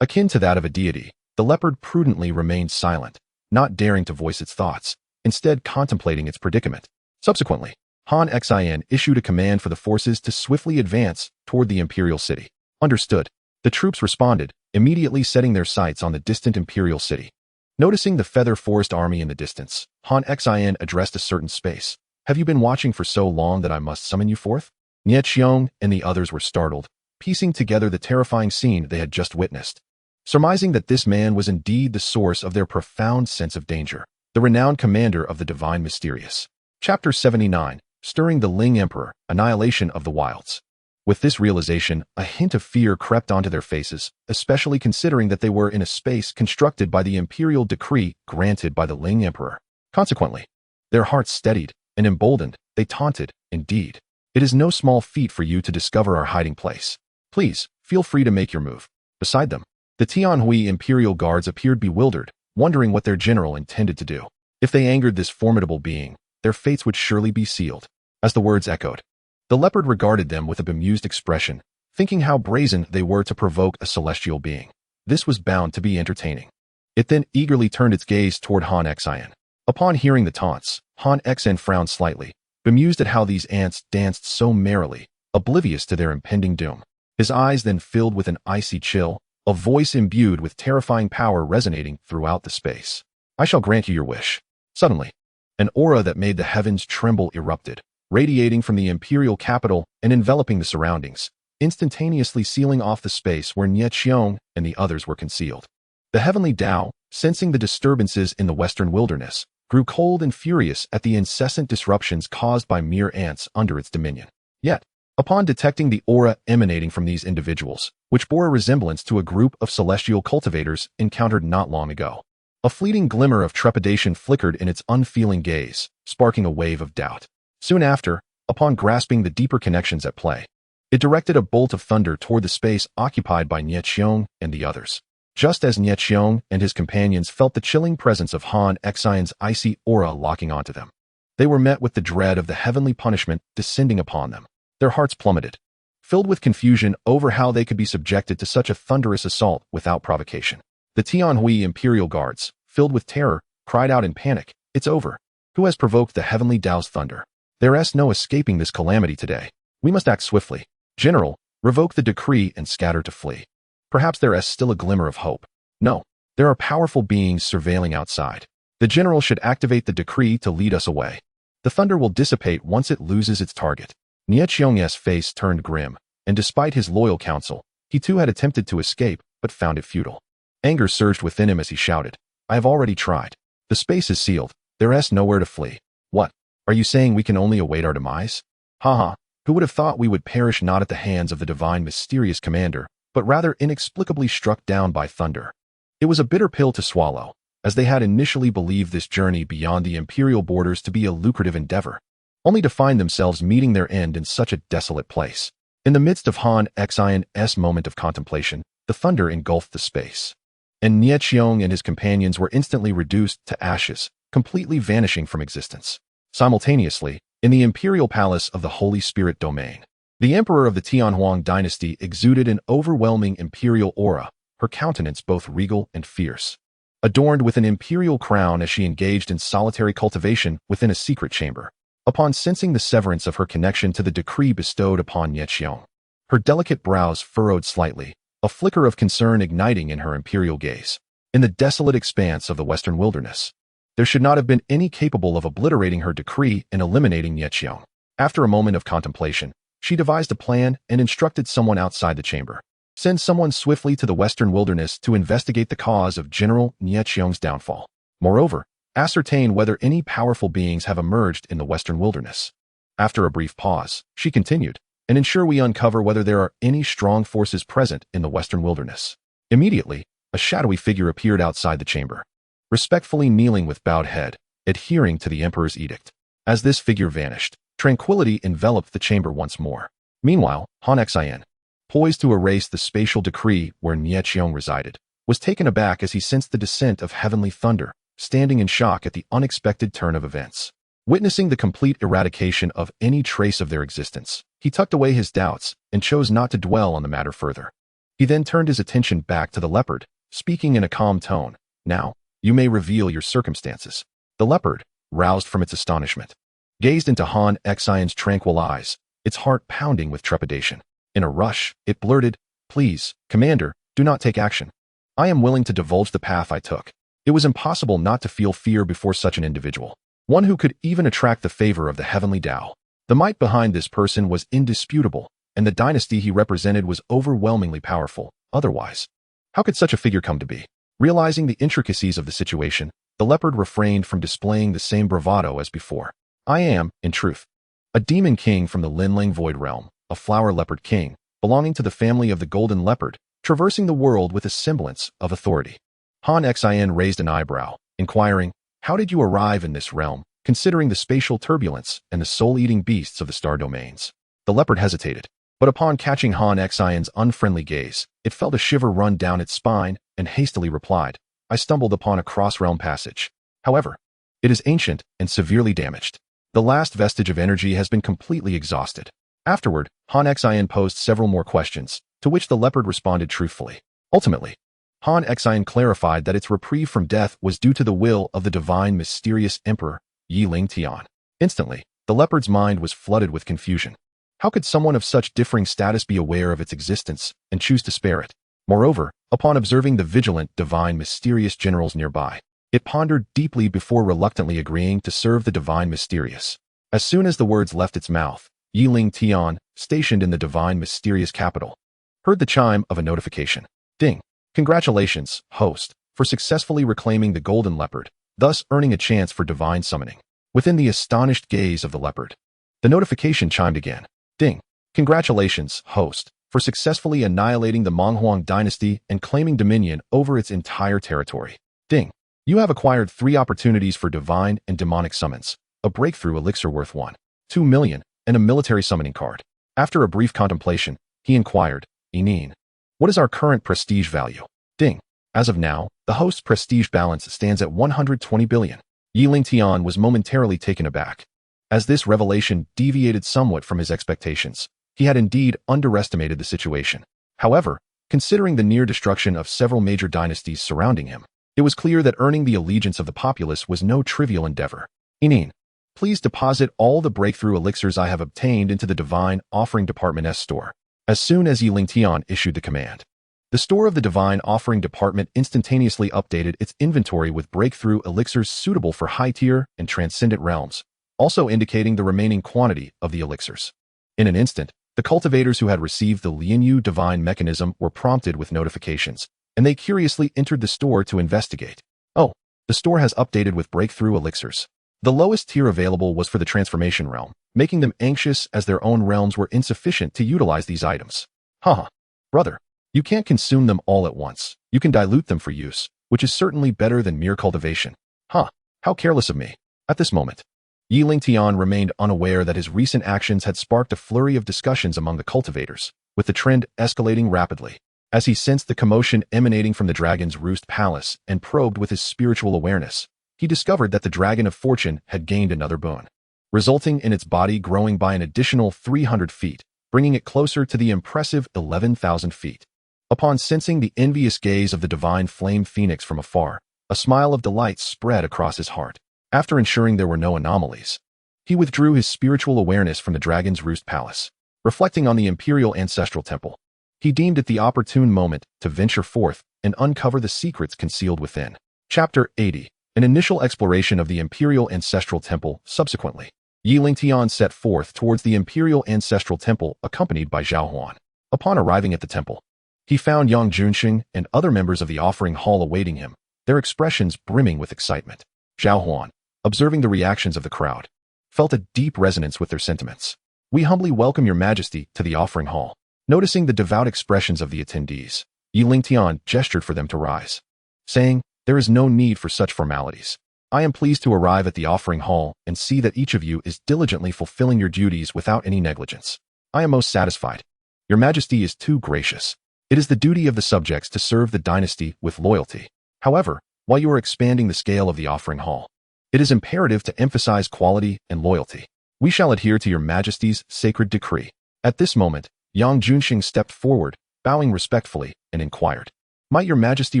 akin to that of a deity, the leopard prudently remained silent, not daring to voice its thoughts, instead contemplating its predicament. Subsequently, xianxian issued a command for the forces to swiftly advance toward the imperial city. Understood. The troops responded, immediately setting their sights on the distant imperial city. Noticing the Feather Forest Army in the distance, xianxian addressed a certain space. "Have you been watching for so long that I must summon you forth?" Xianxiang and the others were startled, piecing together the terrifying scene they had just witnessed. Surmising that this man was indeed the source of their profound sense of danger, the renowned commander of the Divine Mysterious. Chapter 79, Stirring the Ling Emperor, Annihilation of the Wields. With this realization, a hint of fear crept onto their faces, especially considering that they were in a space constructed by the imperial decree granted by the Ling Emperor. Consequently, their hearts steadied, and emboldened, they taunted, "Indeed, it is no small feat for you to discover our hiding place. Please, feel free to make your move." Beside them, the Tianhui Imperial Guards appeared bewildered, wondering what their general intended to do. If they angered this formidable being, their fates would surely be sealed. As the words echoed, the leopard regarded them with a bemused expression, thinking how brazen they were to provoke a celestial being. This was bound to be entertaining. It then eagerly turned its gaze toward xianxian. Upon hearing the taunts, xianxian frowned slightly, bemused at how these ants danced so merrily, oblivious to their impending doom. His eyes then filled with an icy chill, a voice imbued with terrifying power resonating throughout the space. "I shall grant you your wish." Suddenly, an aura that made the heavens tremble erupted, radiating from the imperial capital and enveloping the surroundings, instantaneously sealing off the space where Xianxiang and the others were concealed. The heavenly Tao, sensing the disturbances in the western wilderness, grew cold and furious at the incessant disruptions caused by mere ants under its dominion. Yet, upon detecting the aura emanating from these individuals, which bore a resemblance to a group of celestial cultivators encountered not long ago, a fleeting glimmer of trepidation flickered in its unfeeling gaze, sparking a wave of doubt. Soon after, upon grasping the deeper connections at play, it directed a bolt of thunder toward the space occupied by Xianxiang and the others. Just as Xianxiang and his companions felt the chilling presence of xianxian's icy aura locking onto them, they were met with the dread of the heavenly punishment descending upon them. Their hearts plummeted, filled with confusion over how they could be subjected to such a thunderous assault without provocation. The Tianhui Imperial Guards, filled with terror, cried out in panic, "It's over! Who has provoked the heavenly Tao's thunder?" There's no escaping this calamity today. We must act swiftly. General, revoke the decree and scatter to flee. Perhaps there is still a glimmer of hope. No, there are powerful beings surveilling outside. The general should activate the decree to lead us away. The thunder will dissipate once it loses its target. Xianxia's face turned grim, and despite his loyal counsel, he too had attempted to escape, but found it futile. Anger surged within him as he shouted, I have already tried. The space is sealed. There's nowhere to flee. What? Are you saying we can only await our demise? Haha, who would have thought we would perish not at the hands of the divine mysterious commander, but rather inexplicably struck down by thunder? It was a bitter pill to swallow, as they had initially believed this journey beyond the imperial borders to be a lucrative endeavor, only to find themselves meeting their end in such a desolate place. In the midst of Han Xian's moment of contemplation, the thunder engulfed the space, and Xiong and his companions were instantly reduced to ashes, completely vanishing from existence. Simultaneously, in the imperial palace of the Holy Spirit domain, the emperor of the Tianhuang dynasty exuded an overwhelming imperial aura, her countenance both regal and fierce, adorned with an imperial crown as she engaged in solitary cultivation within a secret chamber. Upon sensing the severance of her connection to the decree bestowed upon Xiong, her delicate brows furrowed slightly, a flicker of concern igniting in her imperial gaze. In the desolate expanse of the western wilderness, there should not have been any capable of obliterating her decree and eliminating Xiong. After a moment of contemplation, she devised a plan and instructed someone outside the chamber. Send someone swiftly to the western wilderness to investigate the cause of General Xiong's downfall. Moreover, ascertain whether any powerful beings have emerged in the western wilderness. After a brief pause, she continued, and ensure we uncover whether there are any strong forces present in the western wilderness. Immediately, a shadowy figure appeared outside the chamber, respectfully kneeling with bowed head, adhering to the emperor's edict. As this figure vanished, tranquility enveloped the chamber once more. Meanwhile, Han Xian, poised to erase the spatial decree where Xiong resided, was taken aback as he sensed the descent of heavenly thunder, standing in shock at the unexpected turn of events. Witnessing the complete eradication of any trace of their existence, he tucked away his doubts and chose not to dwell on the matter further. He then turned his attention back to the leopard, speaking in a calm tone. Now, you may reveal your circumstances. The leopard, roused from its astonishment, gazed into Han Xian's tranquil eyes, its heart pounding with trepidation. In a rush, it blurted, Please, Commander, do not take action. I am willing to divulge the path I took. It was impossible not to feel fear before such an individual, one who could even attract the favor of the heavenly Tao. The might behind this person was indisputable, and the dynasty he represented was overwhelmingly powerful. Otherwise, how could such a figure come to be? Realizing the intricacies of the situation, the leopard refrained from displaying the same bravado as before. I am, in truth, a demon king from the Linlang Void Realm, a flower leopard king, belonging to the family of the golden leopard, traversing the world with a semblance of authority. Han Xian raised an eyebrow, inquiring, How did you arrive in this realm, considering the spatial turbulence and the soul-eating beasts of the star domains? The leopard hesitated, but upon catching Han Xian's unfriendly gaze, it felt a shiver run down its spine and hastily replied, I stumbled upon a cross-realm passage. However, it is ancient and severely damaged. The last vestige of energy has been completely exhausted. Afterward, Han Xian posed several more questions, to which the leopard responded truthfully. Ultimately, Han Xian clarified that its reprieve from death was due to the will of the divine mysterious Emperor Lingtian. Instantly, the leopard's mind was flooded with confusion. How could someone of such differing status be aware of its existence and choose to spare it? Moreover, upon observing the vigilant divine mysterious generals nearby, it pondered deeply before reluctantly agreeing to serve the divine mysterious. As soon as the words left its mouth, Lingtian, stationed in the divine mysterious capital, heard the chime of a notification. Ding! Congratulations, host, for successfully reclaiming the golden leopard, thus earning a chance for divine summoning. Within the astonished gaze of the leopard, the notification chimed again. Ding! Congratulations, host, for successfully annihilating the Monghuang dynasty and claiming dominion over its entire territory. Ding! You have acquired 3 opportunities for divine and demonic summons, a breakthrough elixir worth 1.2 million, and a military summoning card. After a brief contemplation, he inquired, Enin, what is our current prestige value? Ding! As of now, the host's prestige balance stands at 120 billion. Lingtian was momentarily taken aback. As this revelation deviated somewhat from his expectations, he had indeed underestimated the situation. However, considering the near destruction of several major dynasties surrounding him, it was clear that earning the allegiance of the populace was no trivial endeavor. Enin, Please deposit all the breakthrough elixirs I have obtained into the Divine Offering Department's store. As soon as Lingtian issued the command, the store of the Divine Offering Department instantaneously updated its inventory with breakthrough elixirs suitable for high-tier and transcendent realms, also indicating the remaining quantity of the elixirs. In an instant, the cultivators who had received the Lianyu divine mechanism were prompted with notifications, and they curiously entered the store to investigate. Oh, the store has updated with breakthrough elixirs. The lowest tier available was for the transformation realm, making them anxious as their own realms were insufficient to utilize these items. Haha, brother, you can't consume them all at once. You can dilute them for use, which is certainly better than mere cultivation. Huh, how careless of me. At this moment, Lingtian remained unaware that his recent actions had sparked a flurry of discussions among the cultivators, with the trend escalating rapidly. As he sensed the commotion emanating from the Dragon's Roost Palace and probed with his spiritual awareness, he discovered that the Dragon of Fortune had gained another boon, resulting in its body growing by an additional 300 feet, bringing it closer to the impressive 11,000 feet. Upon sensing the envious gaze of the divine flame phoenix from afar, a smile of delight spread across his heart. After ensuring there were no anomalies, he withdrew his spiritual awareness from the Dragon's Roost Palace. Reflecting on the Imperial Ancestral Temple, he deemed it the opportune moment to venture forth and uncover the secrets concealed within. Chapter 80. An initial exploration of the Imperial Ancestral Temple. Subsequently, Lingtian set forth towards the Imperial Ancestral Temple accompanied by Zhao Huan. Upon arriving at the temple, he found Yang Junxing and other members of the offering hall awaiting him, their expressions brimming with excitement. Zhao Huan, observing the reactions of the crowd, felt a deep resonance with their sentiments. We humbly welcome your majesty to the offering hall. Noticing the devout expressions of the attendees, Lingtian gestured for them to rise, saying, there is no need for such formalities. I am pleased to arrive at the offering hall and see that each of you is diligently fulfilling your duties without any negligence. I am most satisfied. Your majesty is too gracious. It is the duty of the subjects to serve the dynasty with loyalty. However, while you are expanding the scale of the offering hall, it is imperative to emphasize quality and loyalty. We shall adhere to your majesty's sacred decree. At this moment, Yang Junxing stepped forward, bowing respectfully, and inquired, might your majesty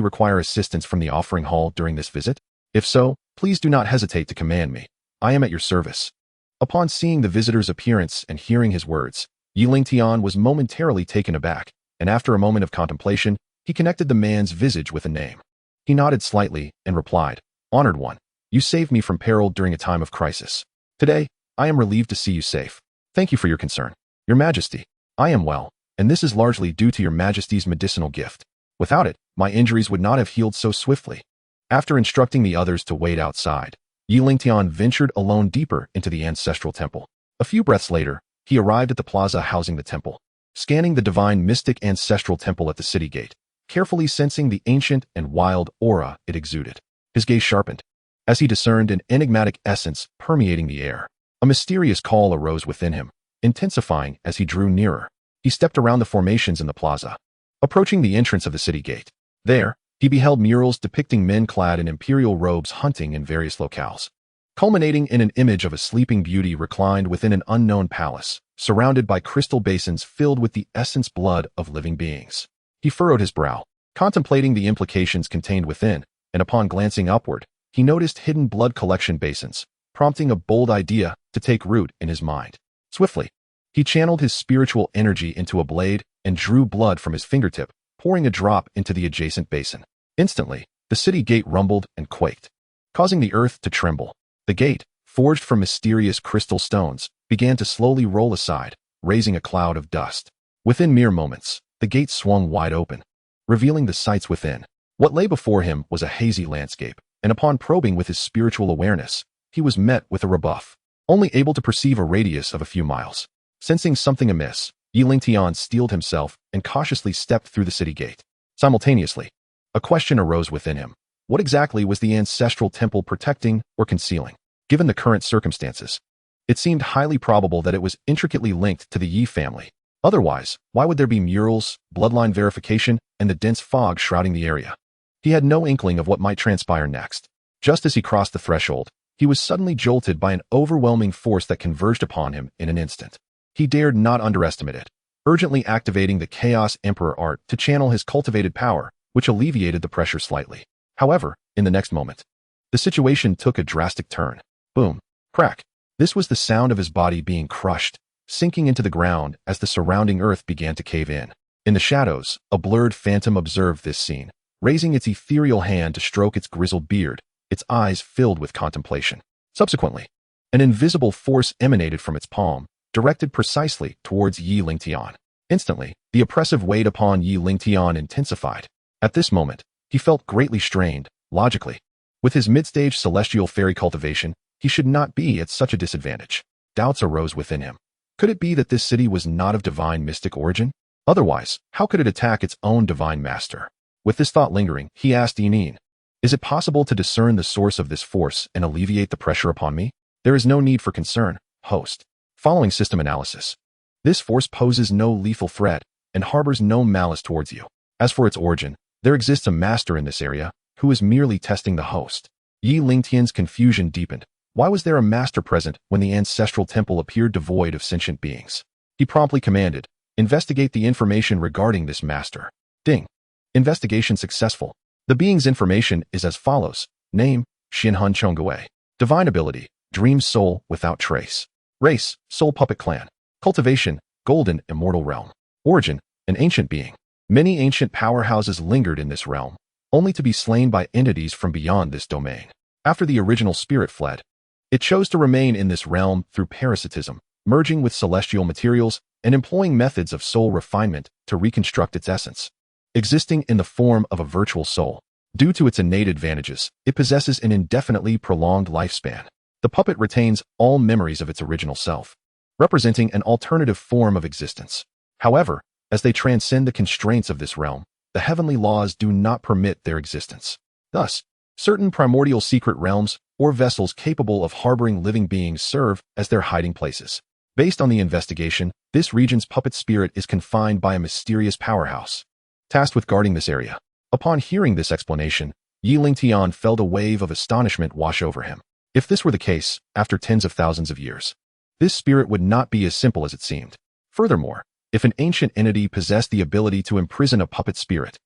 require assistance from the offering hall during this visit? If so, please do not hesitate to command me. I am at your service. Upon seeing the visitor's appearance and hearing his words, Lingtian was momentarily taken aback, and after a moment of contemplation, he connected the man's visage with a name. He nodded slightly and replied, Honored one, you saved me from peril during a time of crisis. Today, I am relieved to see you safe. Thank you for your concern. Your Majesty, I am well, and this is largely due to your Majesty's medicinal gift. Without it, my injuries would not have healed so swiftly. After instructing the others to wait outside, Lingtian ventured alone deeper into the ancestral temple. A few breaths later, he arrived at the plaza housing the temple. Scanning the divine mystic ancestral temple at the city gate, carefully sensing the ancient and wild aura it exuded, his gaze sharpened. As he discerned an enigmatic essence permeating the air, a mysterious call arose within him, intensifying as he drew nearer. He stepped around the formations in the plaza, approaching the entrance of the city gate. There, he beheld murals depicting men clad in imperial robes hunting in various locales, culminating in an image of a sleeping beauty reclined within an unknown palace, surrounded by crystal basins filled with the essence blood of living beings. He furrowed his brow, contemplating the implications contained within, and upon glancing upward, he noticed hidden blood collection basins, prompting a bold idea to take root in his mind. Swiftly, he channeled his spiritual energy into a blade and drew blood from his fingertip, pouring a drop into the adjacent basin. Instantly, the city gate rumbled and quaked, causing the earth to tremble. The gate, forged from mysterious crystal stones, began to slowly roll aside, raising a cloud of dust. Within mere moments, the gate swung wide open, revealing the sights within. What lay before him was a hazy landscape, and upon probing with his spiritual awareness, he was met with a rebuff, only able to perceive a radius of a few miles. Sensing something amiss, Lingtian steeled himself and cautiously stepped through the city gate. Simultaneously, a question arose within him. What exactly was the ancestral temple protecting or concealing? Given the current circumstances, it seemed highly probable that it was intricately linked to the Yi family. Otherwise, why would there be murals, bloodline verification, and the dense fog shrouding the area? He had no inkling of what might transpire next. Just as he crossed the threshold, he was suddenly jolted by an overwhelming force that converged upon him in an instant. He dared not underestimate it, urgently activating the Chaos Emperor art to channel his cultivated power, which alleviated the pressure slightly. However, in the next moment, the situation took a drastic turn. Boom. Crack. This was the sound of his body being crushed, sinking into the ground as the surrounding earth began to cave in. In the shadows, a blurred phantom observed this scene, raising its ethereal hand to stroke its grizzled beard, its eyes filled with contemplation. Subsequently, an invisible force emanated from its palm, directed precisely towards Yi Lingtian. Instantly, the oppressive weight upon Yi Lingtian intensified. At this moment, he felt greatly strained, logically. With his mid-stage celestial fairy cultivation, he should not be at such a disadvantage. Doubts arose within him. Could it be that this city was not of divine mystic origin? Otherwise, how could it attack its own divine master? With this thought lingering, he asked Yinin, "Is it possible to discern the source of this force and alleviate the pressure upon me?" "There is no need for concern, host. Following system analysis, this force poses no lethal threat and harbors no malice towards you. As for its origin, there exists a master in this area who is merely testing the host." Yi Lingtian's confusion deepened. Why was there a master present when the ancestral temple appeared devoid of sentient beings? He promptly commanded, "Investigate the information regarding this master." Ding. Investigation successful. The being's information is as follows. Name, Xinhan Chonggui. Divine ability, Dream Soul without trace. Race, Soul Puppet Clan. Cultivation, Golden Immortal Realm. Origin, an ancient being. Many ancient powerhouses lingered in this realm, only to be slain by entities from beyond this domain. After the original spirit fled, it chose to remain in this realm through parasitism, merging with celestial materials and employing methods of soul refinement to reconstruct its essence. Existing in the form of a virtual soul, due to its innate advantages, it possesses an indefinitely prolonged lifespan. The puppet retains all memories of its original self, representing an alternative form of existence. However, as they transcend the constraints of this realm, the heavenly laws do not permit their existence. Thus, certain primordial secret realms or vessels capable of harboring living beings serve as their hiding places. Based on the investigation, this region's puppet spirit is confined by a mysterious powerhouse, tasked with guarding this area. Upon hearing this explanation, Yi Lingtian felt a wave of astonishment wash over him. If this were the case, after tens of thousands of years, this spirit would not be as simple as it seemed. Furthermore, if an ancient entity possessed the ability to imprison a puppet spirit,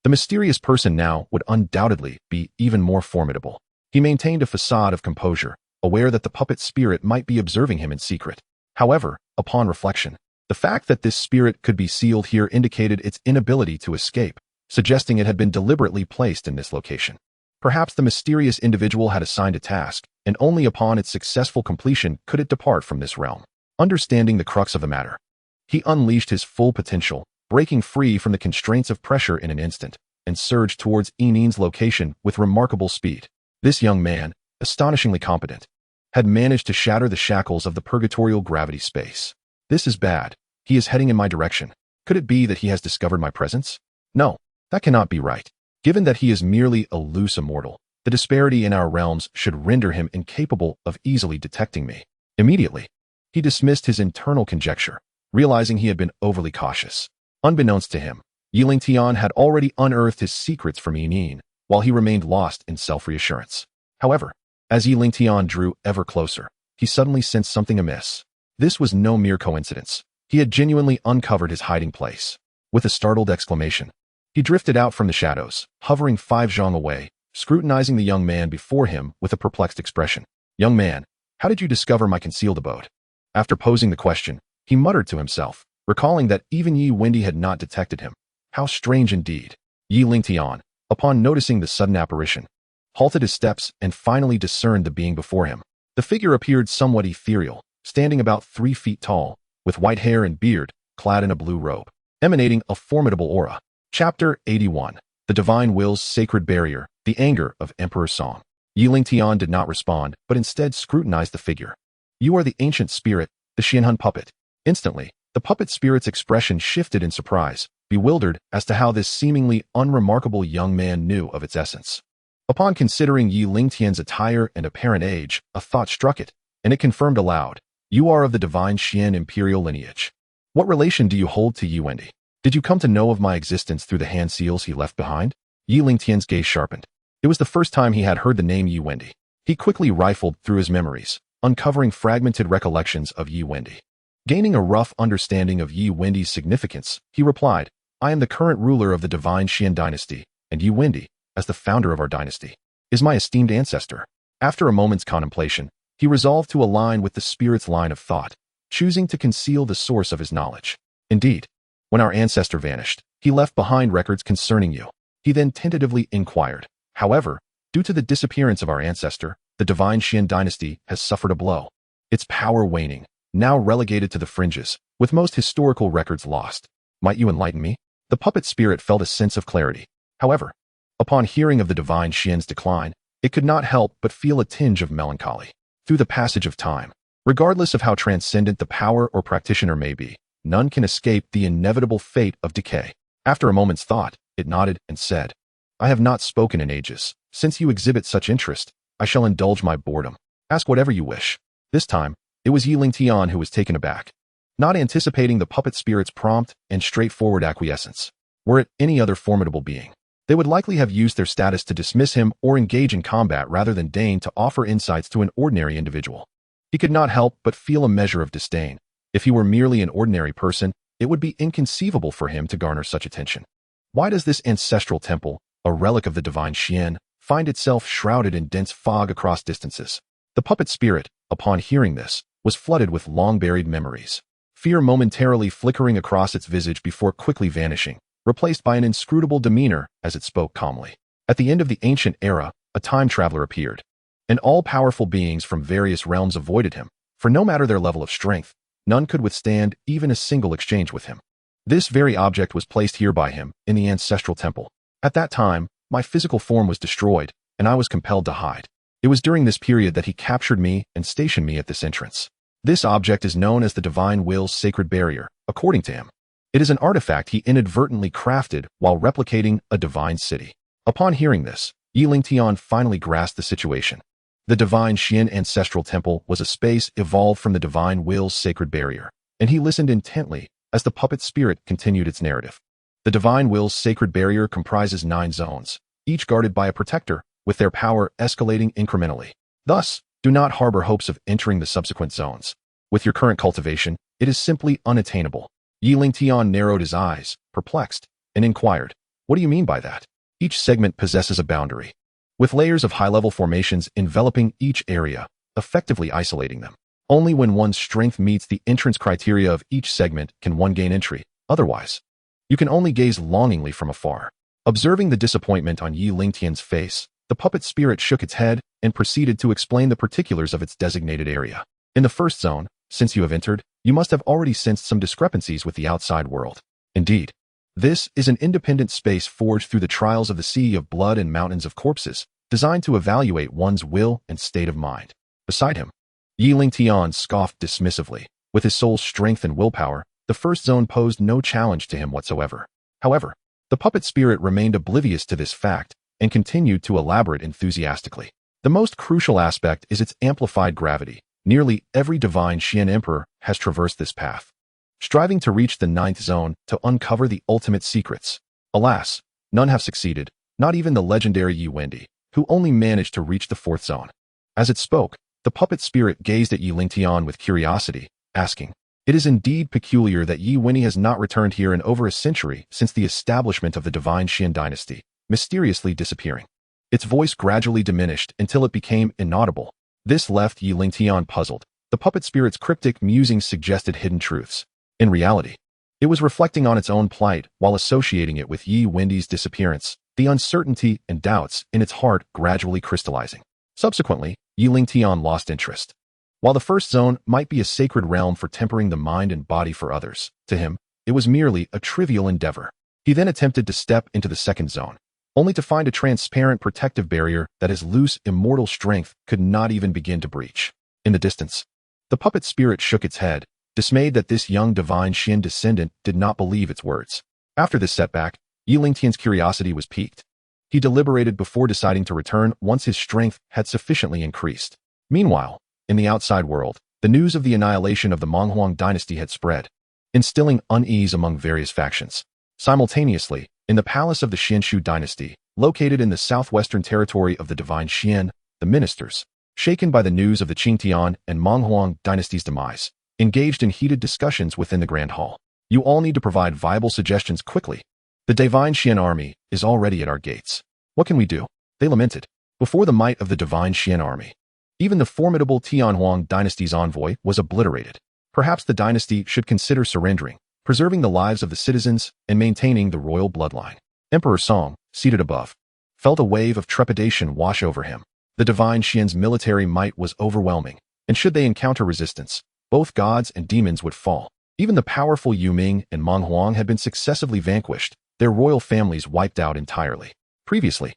the mysterious person now would undoubtedly be even more formidable. He maintained a facade of composure, aware that the puppet spirit might be observing him in secret. However, upon reflection, the fact that this spirit could be sealed here indicated its inability to escape, suggesting it had been deliberately placed in this location. Perhaps the mysterious individual had assigned a task, and only upon its successful completion could it depart from this realm. Understanding the crux of the matter, he unleashed his full potential, breaking free from the constraints of pressure in an instant, and surged towards Yinin's location with remarkable speed. This young man, astonishingly competent, had managed to shatter the shackles of the purgatorial gravity space. This is bad. He is heading in my direction. Could it be that he has discovered my presence? No, that cannot be right. Given that he is merely a loose immortal, the disparity in our realms should render him incapable of easily detecting me. Immediately, he dismissed his internal conjecture, realizing he had been overly cautious. Unbeknownst to him, Yi Lingtian had already unearthed his secrets from Yinin, while he remained lost in self-reassurance. However, as Yi Lingtian drew ever closer, he suddenly sensed something amiss. This was no mere coincidence. He had genuinely uncovered his hiding place. With a startled exclamation, he drifted out from the shadows, hovering 5 zhang away, scrutinizing the young man before him with a perplexed expression. "Young man, how did you discover my concealed abode?" After posing the question, he muttered to himself, recalling that even Yi Wendy had not detected him. How strange indeed. Yi Lingtian, upon noticing the sudden apparition, halted his steps and finally discerned the being before him. The figure appeared somewhat ethereal, standing about 3 feet tall, with white hair and beard, clad in a blue robe, emanating a formidable aura. Chapter 81. The Divine Will's Sacred Barrier, the Anger of Emperor Song. Yi Lingtian did not respond, but instead scrutinized the figure. "You are the ancient spirit, the Xianhan puppet." Instantly, the puppet spirit's expression shifted in surprise, bewildered as to how this seemingly unremarkable young man knew of its essence. Upon considering Yi Lingtian's attire and apparent age, a thought struck it, and it confirmed aloud, "You are of the divine Xian imperial lineage. What relation do you hold to Yi Wendy? Did you come to know of my existence through the hand seals he left behind?" Yi Lingtian's gaze sharpened. It was the first time he had heard the name Yi Wendy. He quickly rifled through his memories, uncovering fragmented recollections of Yi Wendy. Gaining a rough understanding of Yi Wendy's significance, he replied, "I am the current ruler of the divine Xian dynasty, and Yi Wendy, as the founder of our dynasty, is my esteemed ancestor." After a moment's contemplation, He resolved to align with the spirit's line of thought, choosing to conceal the source of his knowledge. Indeed, when our ancestor vanished, he left behind records concerning you. He then tentatively inquired. However, due to the disappearance of our ancestor, the divine Xian dynasty has suffered a blow. Its power waning, now relegated to the fringes, with most historical records lost. Might you enlighten me? The puppet spirit felt a sense of clarity. However, upon hearing of the divine Xian's decline, it could not help but feel a tinge of melancholy. Through the passage of time, regardless of how transcendent the power or practitioner may be, none can escape the inevitable fate of decay. After a moment's thought, it nodded and said, I have not spoken in ages. Since you exhibit such interest, I shall indulge my boredom. Ask whatever you wish. This time, it was Lingtian who was taken aback, not anticipating the puppet spirit's prompt and straightforward acquiescence. Were it any other formidable being, they would likely have used their status to dismiss him or engage in combat rather than deign to offer insights to an ordinary individual. He could not help but feel a measure of disdain. If he were merely an ordinary person, it would be inconceivable for him to garner such attention. Why does this ancestral temple, a relic of the divine Xian, find itself shrouded in dense fog across distances? The puppet spirit, upon hearing this, was flooded with long-buried memories. Fear momentarily flickering across its visage before quickly vanishing, replaced by an inscrutable demeanor as it spoke calmly. At the end of the ancient era, a time traveler appeared, and all-powerful beings from various realms avoided him, for no matter their level of strength, none could withstand even a single exchange with him. This very object was placed here by him, in the ancestral temple. At that time, my physical form was destroyed, and I was compelled to hide. It was during this period that he captured me and stationed me at this entrance. This object is known as the Divine Will's Sacred Barrier, according to him. It is an artifact he inadvertently crafted while replicating a divine city. Upon hearing this, Lingtian finally grasped the situation. The divine Xian ancestral temple was a space evolved from the Divine Will's Sacred Barrier, and he listened intently as the puppet spirit continued its narrative. The Divine Will's Sacred Barrier comprises 9 zones, each guarded by a protector, with their power escalating incrementally. Thus, do not harbor hopes of entering the subsequent zones. With your current cultivation, it is simply unattainable. Lingtian narrowed his eyes, perplexed, and inquired, what do you mean by that? Each segment possesses a boundary, with layers of high-level formations enveloping each area, effectively isolating them. Only when one's strength meets the entrance criteria of each segment can one gain entry. Otherwise, you can only gaze longingly from afar. Observing the disappointment on Lingtian's face, the puppet spirit shook its head and proceeded to explain the particulars of its designated area. In the first zone, since you have entered, you must have already sensed some discrepancies with the outside world. Indeed, this is an independent space forged through the trials of the sea of blood and mountains of corpses, designed to evaluate one's will and state of mind. Beside him, Lingtian scoffed dismissively. With his soul's strength and willpower, the first zone posed no challenge to him whatsoever. However, the puppet spirit remained oblivious to this fact and continued to elaborate enthusiastically. The most crucial aspect is its amplified gravity. Nearly every divine Xian emperor has traversed this path, striving to reach the 9th zone to uncover the ultimate secrets. Alas, none have succeeded, not even the legendary Yi Wendy, who only managed to reach the 4th zone. As it spoke, the puppet spirit gazed at Lingtian with curiosity, asking, it is indeed peculiar that Yi Wendy has not returned here in over a century since the establishment of the divine Xian dynasty, mysteriously disappearing. Its voice gradually diminished until it became inaudible. This left Lingtian puzzled. The puppet spirit's cryptic musings suggested hidden truths. In reality, it was reflecting on its own plight while associating it with Yi Wendy's disappearance, the uncertainty and doubts in its heart gradually crystallizing. Subsequently, Lingtian lost interest. While the first zone might be a sacred realm for tempering the mind and body for others, to him, it was merely a trivial endeavor. He then attempted to step into the 2nd zone, only to find a transparent protective barrier that his loose, immortal strength could not even begin to breach. In the distance, the puppet spirit shook its head, dismayed that this young divine Xian descendant did not believe its words. After this setback, Lingtian's curiosity was piqued. He deliberated before deciding to return once his strength had sufficiently increased. Meanwhile, in the outside world, the news of the annihilation of the Monghuang dynasty had spread, instilling unease among various factions. Simultaneously, in the palace of the Xianxiu dynasty, located in the southwestern territory of the divine Xian, the ministers, shaken by the news of the Qingtian and Monghuang dynasty's demise, engaged in heated discussions within the Grand Hall. You all need to provide viable suggestions quickly. The divine Xian army is already at our gates. What can we do? They lamented. Before the might of the divine Xian army, Even the formidable Tianhuang dynasty's envoy was obliterated. Perhaps the dynasty should consider surrendering, preserving the lives of the citizens and maintaining the royal bloodline. Emperor Song, seated above, felt a wave of trepidation wash over him. The divine Xian's military might was overwhelming, and should they encounter resistance, both gods and demons would fall. Even the powerful Yu Ming and Meng Huang had been successively vanquished, their royal families wiped out entirely. Previously,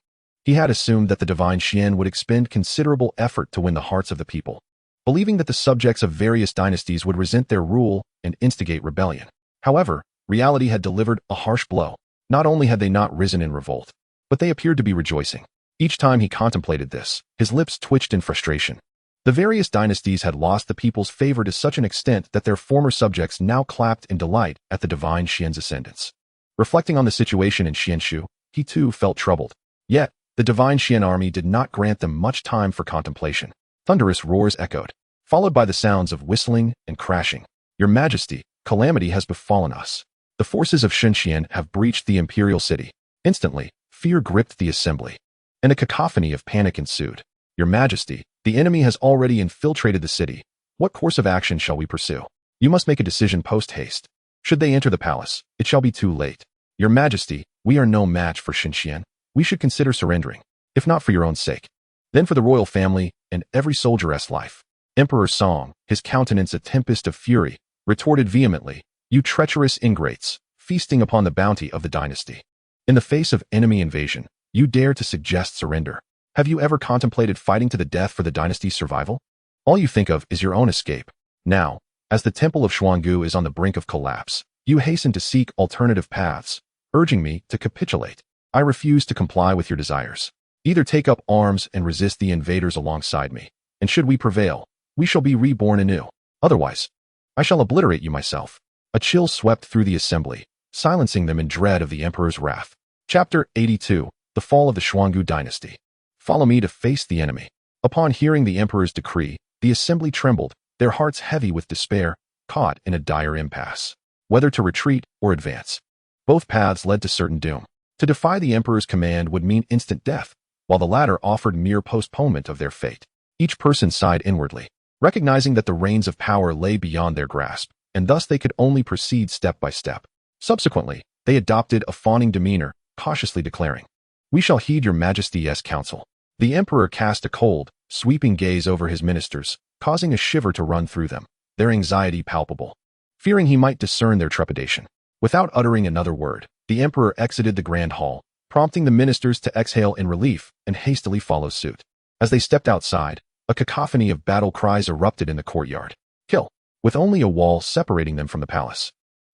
he had assumed that the divine Xian would expend considerable effort to win the hearts of the people, believing that the subjects of various dynasties would resent their rule and instigate rebellion. However, reality had delivered a harsh blow. Not only had they not risen in revolt, but they appeared to be rejoicing. Each time he contemplated this, his lips twitched in frustration. The various dynasties had lost the people's favor to such an extent that their former subjects now clapped in delight at the divine Xian's ascendance. Reflecting on the situation in Xianxiu, he too felt troubled. Yet, the divine Xian army did not grant them much time for contemplation. Thunderous roars echoed, followed by the sounds of whistling and crashing. Your Majesty, calamity has befallen us. The forces of Xianxian have breached the imperial city. Instantly, fear gripped the assembly, and a cacophony of panic ensued. Your Majesty, the enemy has already infiltrated the city. What course of action shall we pursue? You must make a decision post-haste. Should they enter the palace, it shall be too late. Your Majesty, we are no match for Xianxian. We should consider surrendering, if not for your own sake, then for the royal family and every soldier's life. Emperor Song, his countenance a tempest of fury, retorted vehemently, You treacherous ingrates, feasting upon the bounty of the dynasty. In the face of enemy invasion, you dare to suggest surrender. Have you ever contemplated fighting to the death for the dynasty's survival? All you think of is your own escape. Now, as the temple of Xuangu is on the brink of collapse, you hasten to seek alternative paths, urging me to capitulate. I refuse to comply with your desires. Either take up arms and resist the invaders alongside me, and should we prevail, we shall be reborn anew. Otherwise, I shall obliterate you myself. A chill swept through the assembly, silencing them in dread of the emperor's wrath. Chapter 82, The Fall of the Xuangu Dynasty. Follow me to face the enemy. Upon hearing the emperor's decree, the assembly trembled, their hearts heavy with despair, caught in a dire impasse. Whether to retreat or advance, both paths led to certain doom. To defy the emperor's command would mean instant death, while the latter offered mere postponement of their fate. Each person sighed inwardly, recognizing that the reins of power lay beyond their grasp, and thus they could only proceed step by step. Subsequently, they adopted a fawning demeanor, cautiously declaring, We shall heed your Majesty's counsel. The emperor cast a cold, sweeping gaze over his ministers, causing a shiver to run through them, their anxiety palpable. Fearing he might discern their trepidation, without uttering another word, the emperor exited the grand hall, prompting the ministers to exhale in relief and hastily follow suit. As they stepped outside, a cacophony of battle cries erupted in the courtyard. Kill, with only a wall separating them from the palace.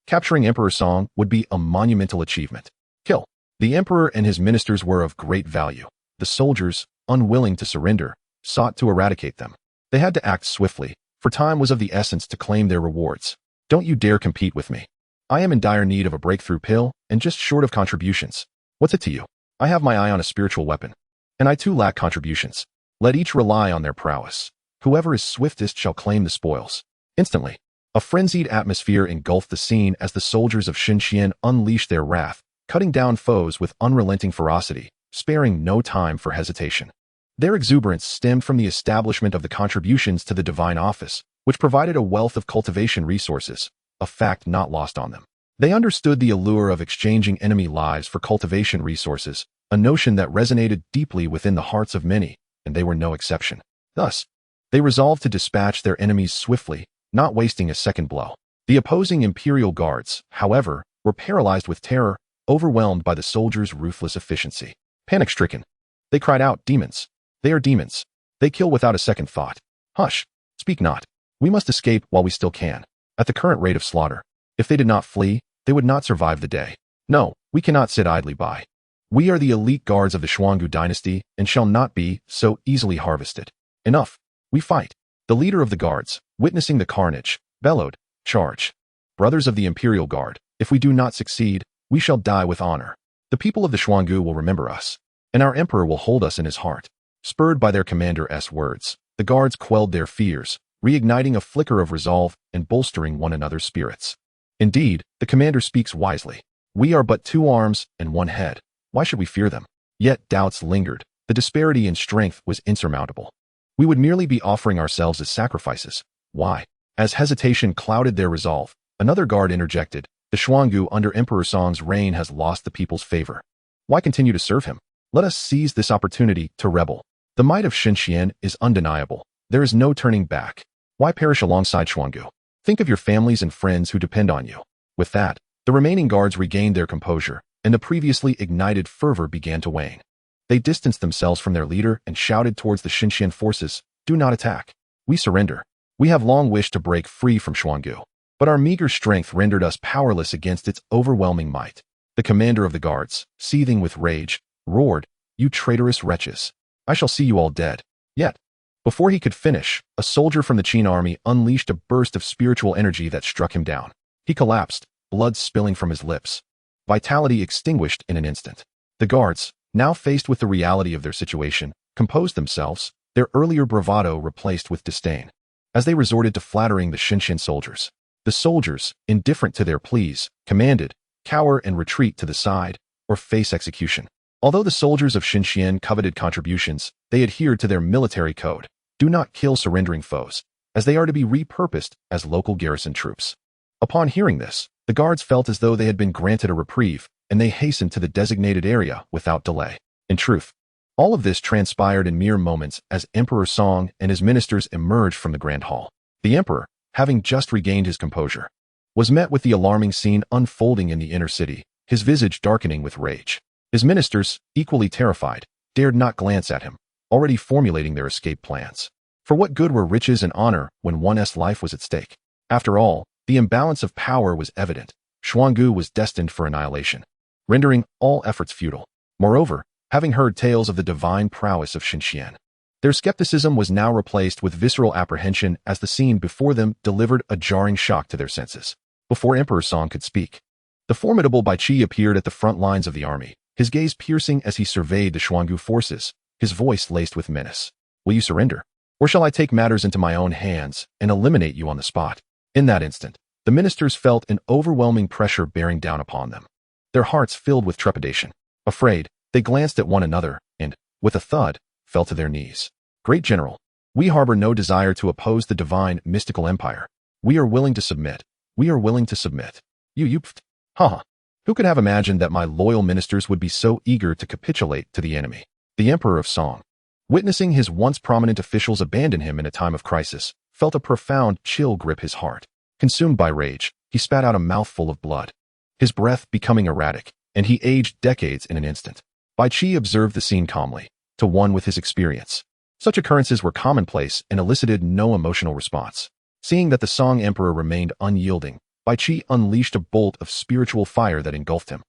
Capturing Emperor Song would be a monumental achievement. Kill. The emperor and his ministers were of great value. The soldiers, unwilling to surrender, sought to eradicate them. They had to act swiftly, for time was of the essence to claim their rewards. Don't you dare compete with me. I am in dire need of a breakthrough pill, and just short of contributions. What's it to you? I have my eye on a spiritual weapon, and I too lack contributions. Let each rely on their prowess. Whoever is swiftest shall claim the spoils. Instantly, a frenzied atmosphere engulfed the scene as the soldiers of Xianxian unleashed their wrath, cutting down foes with unrelenting ferocity, sparing no time for hesitation. Their exuberance stemmed from the establishment of the contributions to the divine office, which provided a wealth of cultivation resources, a fact not lost on them. They understood the allure of exchanging enemy lives for cultivation resources, a notion that resonated deeply within the hearts of many, and they were no exception. Thus, they resolved to dispatch their enemies swiftly, not wasting a second blow. The opposing imperial guards, however, were paralyzed with terror, overwhelmed by the soldiers' ruthless efficiency. Panic-stricken, they cried out, Demons! They are demons! They kill without a second thought. Hush! Speak not. We must escape while we still can. At the current rate of slaughter, if they did not flee, they would not survive the day. No, we cannot sit idly by. We are the elite guards of the Xuangu dynasty and shall not be so easily harvested. Enough. We fight. The leader of the guards, witnessing the carnage, bellowed, Charge. Brothers of the Imperial Guard, if we do not succeed, we shall die with honor. The people of the Xuangu will remember us, and our emperor will hold us in his heart. Spurred by their commander's words, the guards quelled their fears, reigniting a flicker of resolve and bolstering one another's spirits. Indeed, the commander speaks wisely. We are but 2 arms and 1 head. Why should we fear them? Yet doubts lingered. The disparity in strength was insurmountable. We would merely be offering ourselves as sacrifices. Why? As hesitation clouded their resolve, another guard interjected. The Xuangu under Emperor Song's reign has lost the people's favor. Why continue to serve him? Let us seize this opportunity to rebel. The might of Xinxian is undeniable. There is no turning back. Why perish alongside Xuangu? Think of your families and friends who depend on you. With that, the remaining guards regained their composure, and the previously ignited fervor began to wane. They distanced themselves from their leader and shouted towards the Xinxian forces, "Do not attack. We surrender. We have long wished to break free from Xuangu, but our meager strength rendered us powerless against its overwhelming might." The commander of the guards, seething with rage, roared, "You traitorous wretches! I shall see you all dead." Yet, before he could finish, a soldier from the Qin army unleashed a burst of spiritual energy that struck him down. He collapsed, blood spilling from his lips. Vitality extinguished in an instant. The guards, now faced with the reality of their situation, composed themselves, their earlier bravado replaced with disdain. As they resorted to flattering the Xinxian soldiers, the soldiers, indifferent to their pleas, commanded, "Cower and retreat to the side, or face execution." Although the soldiers of Xinxian coveted contributions, they adhered to their military code: do not kill surrendering foes, as they are to be repurposed as local garrison troops. Upon hearing this, the guards felt as though they had been granted a reprieve, and they hastened to the designated area without delay. In truth, all of this transpired in mere moments as Emperor Song and his ministers emerged from the Grand Hall. The emperor, having just regained his composure, was met with the alarming scene unfolding in the inner city, his visage darkening with rage. His ministers, equally terrified, dared not glance at him, already formulating their escape plans. For what good were riches and honor when one's life was at stake? After all, the imbalance of power was evident. Xuangu was destined for annihilation, rendering all efforts futile. Moreover, having heard tales of the divine prowess of Xinxian, their skepticism was now replaced with visceral apprehension as the scene before them delivered a jarring shock to their senses. Before Emperor Song could speak, the formidable Bai Qi appeared at the front lines of the army, his gaze piercing as he surveyed the Xuangu forces, his voice laced with menace. "Will you surrender? Or shall I take matters into my own hands and eliminate you on the spot?" In that instant, the ministers felt an overwhelming pressure bearing down upon them. Their hearts filled with trepidation. Afraid, they glanced at one another and, with a thud, fell to their knees. "Great General, we harbor no desire to oppose the divine mystical empire. We are willing to submit. We are willing to submit." You pfft. Ha! Who could have imagined that my loyal ministers would be so eager to capitulate to the enemy? The Emperor of Song, witnessing his once prominent officials abandon him in a time of crisis, felt a profound chill grip his heart. Consumed by rage, he spat out a mouthful of blood, his breath becoming erratic, and he aged decades in an instant. Bai Qi observed the scene calmly, to one with his experience. Such occurrences were commonplace and elicited no emotional response. Seeing that the Song Emperor remained unyielding, Bai Qi unleashed a bolt of spiritual fire that engulfed him,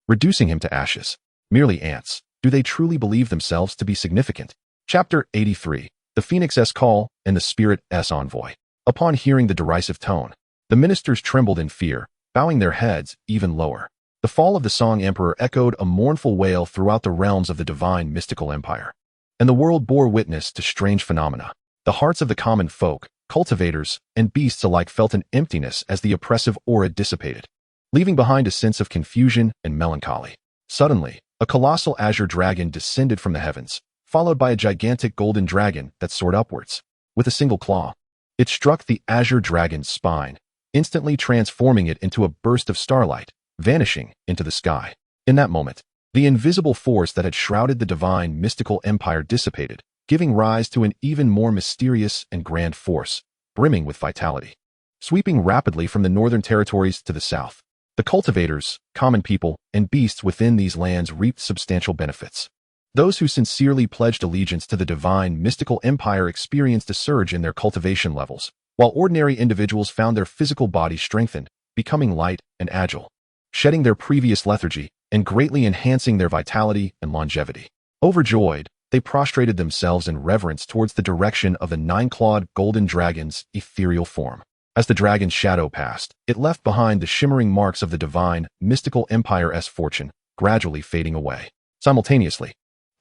reducing him to ashes. Merely ants. Do they truly believe themselves to be significant? Chapter 83. The Phoenix's Call and the Spirit's Envoy. Upon hearing the derisive tone, the ministers trembled in fear, bowing their heads even lower. The fall of the Song Emperor echoed a mournful wail throughout the realms of the divine mystical empire, and the world bore witness to strange phenomena. The hearts of the common folk, cultivators, and beasts alike felt an emptiness as the oppressive aura dissipated, leaving behind a sense of confusion and melancholy. Suddenly, a colossal azure dragon descended from the heavens, followed by a gigantic golden dragon that soared upwards. With a single claw, it struck the azure dragon's spine, instantly transforming it into a burst of starlight, vanishing into the sky. In that moment, the invisible force that had shrouded the divine mystical empire dissipated, giving rise to an even more mysterious and grand force, brimming with vitality. Sweeping rapidly from the northern territories to the south, the cultivators, common people, and beasts within these lands reaped substantial benefits. Those who sincerely pledged allegiance to the divine mystical empire experienced a surge in their cultivation levels, while ordinary individuals found their physical bodies strengthened, becoming light and agile, shedding their previous lethargy and greatly enhancing their vitality and longevity. Overjoyed, they prostrated themselves in reverence towards the direction of the nine-clawed golden dragon's ethereal form. As the dragon's shadow passed, it left behind the shimmering marks of the divine, mystical empire's fortune, gradually fading away. Simultaneously,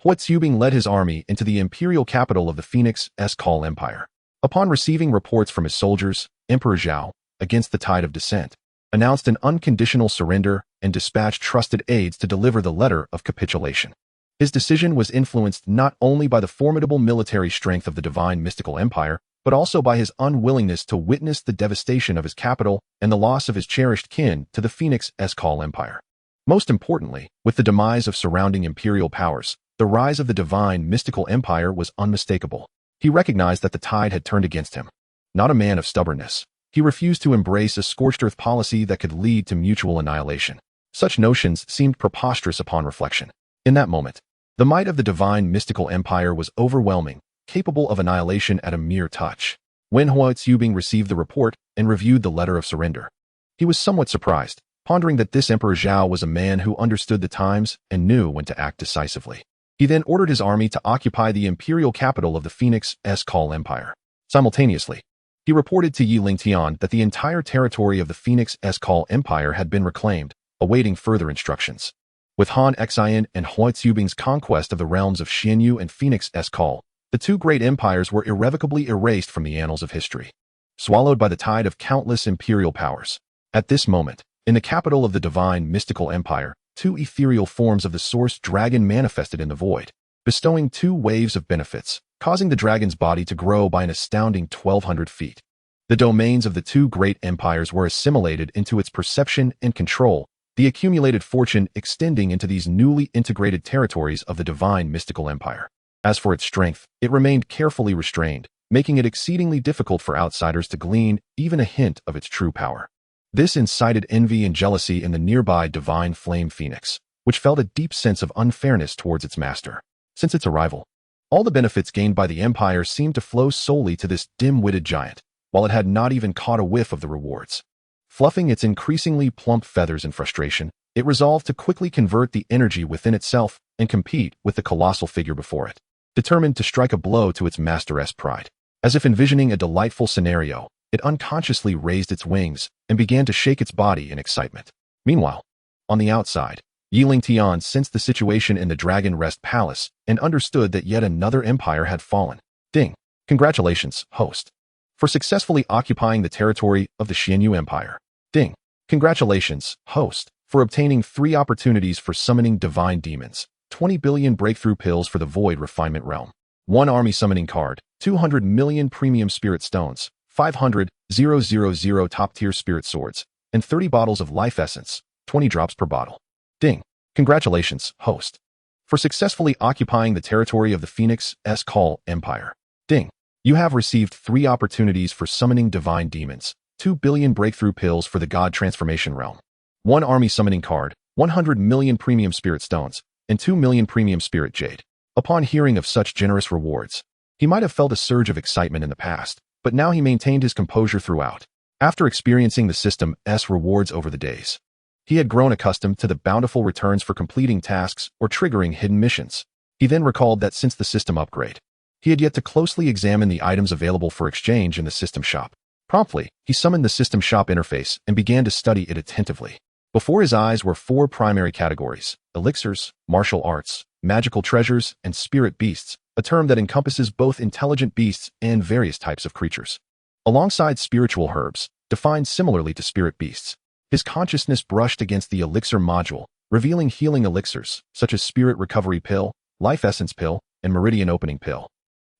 Huatsubing led his army into the imperial capital of the Phoenix's Call Empire. Upon receiving reports from his soldiers, Emperor Zhao, against the tide of dissent, announced an unconditional surrender and dispatched trusted aides to deliver the letter of capitulation. His decision was influenced not only by the formidable military strength of the divine mystical empire, but also by his unwillingness to witness the devastation of his capital and the loss of his cherished kin to the Phoenix Escall Empire. Most importantly, with the demise of surrounding imperial powers, the rise of the divine mystical empire was unmistakable. He recognized that the tide had turned against him. Not a man of stubbornness, he refused to embrace a scorched earth policy that could lead to mutual annihilation. Such notions seemed preposterous upon reflection. In that moment, the might of the divine mystical empire was overwhelming, capable of annihilation at a mere touch. When Huaizubing received the report and reviewed the letter of surrender, he was somewhat surprised, pondering that this Emperor Zhao was a man who understood the times and knew when to act decisively. He then ordered his army to occupy the imperial capital of the Phoenix Escall Empire. Simultaneously, he reported to Lingtian that the entire territory of the Phoenix Escall Empire had been reclaimed, awaiting further instructions. With Han Xian and Huaizubing's conquest of the realms of Xianyu and Phoenix Escall, the two great empires were irrevocably erased from the annals of history, swallowed by the tide of countless imperial powers. At this moment, in the capital of the divine mystical empire, two ethereal forms of the source dragon manifested in the void, bestowing two waves of benefits, causing the dragon's body to grow by an astounding 1,200 feet. The domains of the two great empires were assimilated into its perception and control, the accumulated fortune extending into these newly integrated territories of the divine mystical empire. As for its strength, it remained carefully restrained, making it exceedingly difficult for outsiders to glean even a hint of its true power. This incited envy and jealousy in the nearby divine flame phoenix, which felt a deep sense of unfairness towards its master. Since its arrival, all the benefits gained by the empire seemed to flow solely to this dim-witted giant, while it had not even caught a whiff of the rewards. Fluffing its increasingly plump feathers in frustration, it resolved to quickly convert the energy within itself and compete with the colossal figure before it, determined to strike a blow to its master's pride. As if envisioning a delightful scenario, it unconsciously raised its wings and began to shake its body in excitement. Meanwhile, on the outside, Lingtian sensed the situation in the Dragon Rest Palace and understood that yet another empire had fallen. Ding! Congratulations, host, for successfully occupying the territory of the Xianyu Empire. Ding! Congratulations, host, for obtaining 3 opportunities for summoning divine demons, 20 billion breakthrough pills for the Void Refinement Realm, 1 army summoning card, 200 million premium spirit stones, 500,000 top-tier spirit swords, and 30 bottles of life essence, 20 drops per bottle. Ding! Congratulations, host, for successfully occupying the territory of the Phoenix Escall Empire. Ding! You have received 3 opportunities for summoning divine demons, 2 billion breakthrough pills for the God Transformation Realm, 1 army summoning card, 100 million premium spirit stones, and 2 million premium spirit jade. Upon hearing of such generous rewards, he might have felt a surge of excitement in the past, but now he maintained his composure throughout. After experiencing the system's rewards over the days, he had grown accustomed to the bountiful returns for completing tasks or triggering hidden missions. He then recalled that since the system upgrade, he had yet to closely examine the items available for exchange in the system shop. Promptly, he summoned the system shop interface and began to study it attentively. Before his eyes were 4 primary categories: elixirs, martial arts, magical treasures, and spirit beasts, a term that encompasses both intelligent beasts and various types of creatures. Alongside spiritual herbs, defined similarly to spirit beasts, his consciousness brushed against the elixir module, revealing healing elixirs, such as Spirit Recovery Pill, Life Essence Pill, and Meridian Opening Pill.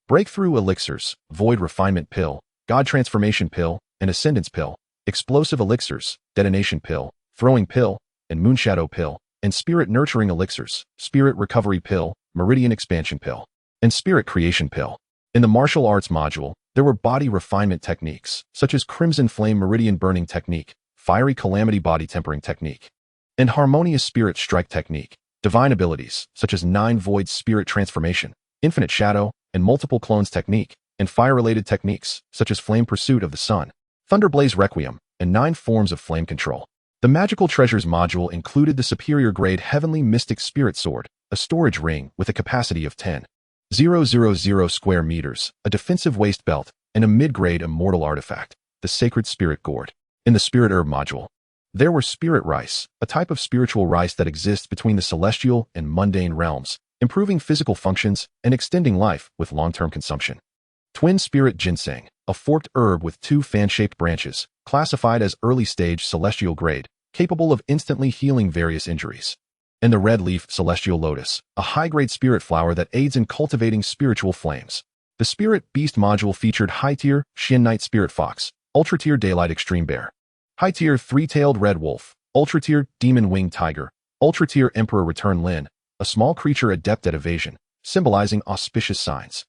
Breakthrough elixirs, Void Refinement Pill, God Transformation Pill, and Ascendance Pill, Explosive Elixirs, Detonation Pill, Throwing Pill, and Moonshadow Pill, and Spirit Nurturing Elixirs, Spirit Recovery Pill, Meridian Expansion Pill, and Spirit Creation Pill. In the Martial Arts module, there were body refinement techniques, such as Crimson Flame Meridian Burning Technique, Fiery Calamity Body Tempering Technique, and Harmonious Spirit Strike Technique. Divine abilities, such as 9 Void Spirit Transformation, Infinite Shadow, and Multiple Clones Technique, and fire-related techniques, such as Flame Pursuit of the Sun, Thunderblaze Requiem, and 9 forms of flame control. The Magical Treasures module included the superior-grade Heavenly Mystic Spirit Sword, a storage ring with a capacity of 10,000 square meters, a defensive waist belt, and a mid-grade immortal artifact, the Sacred Spirit Gourd. In the Spirit Herb module, there were Spirit Rice, a type of spiritual rice that exists between the celestial and mundane realms, improving physical functions and extending life with long-term consumption. Twin Spirit Ginseng, a forked herb with 2 fan-shaped branches, classified as early-stage celestial grade, capable of instantly healing various injuries. and the red leaf celestial lotus, a high-grade spirit flower that aids in cultivating spiritual flames. The Spirit Beast module featured high-tier Xian Knight Spirit Fox, ultra-tier Daylight Extreme Bear, high-tier Three-Tailed Red Wolf, ultra-tier Demon Winged Tiger, ultra-tier Emperor Return Lin, a small creature adept at evasion, symbolizing auspicious signs,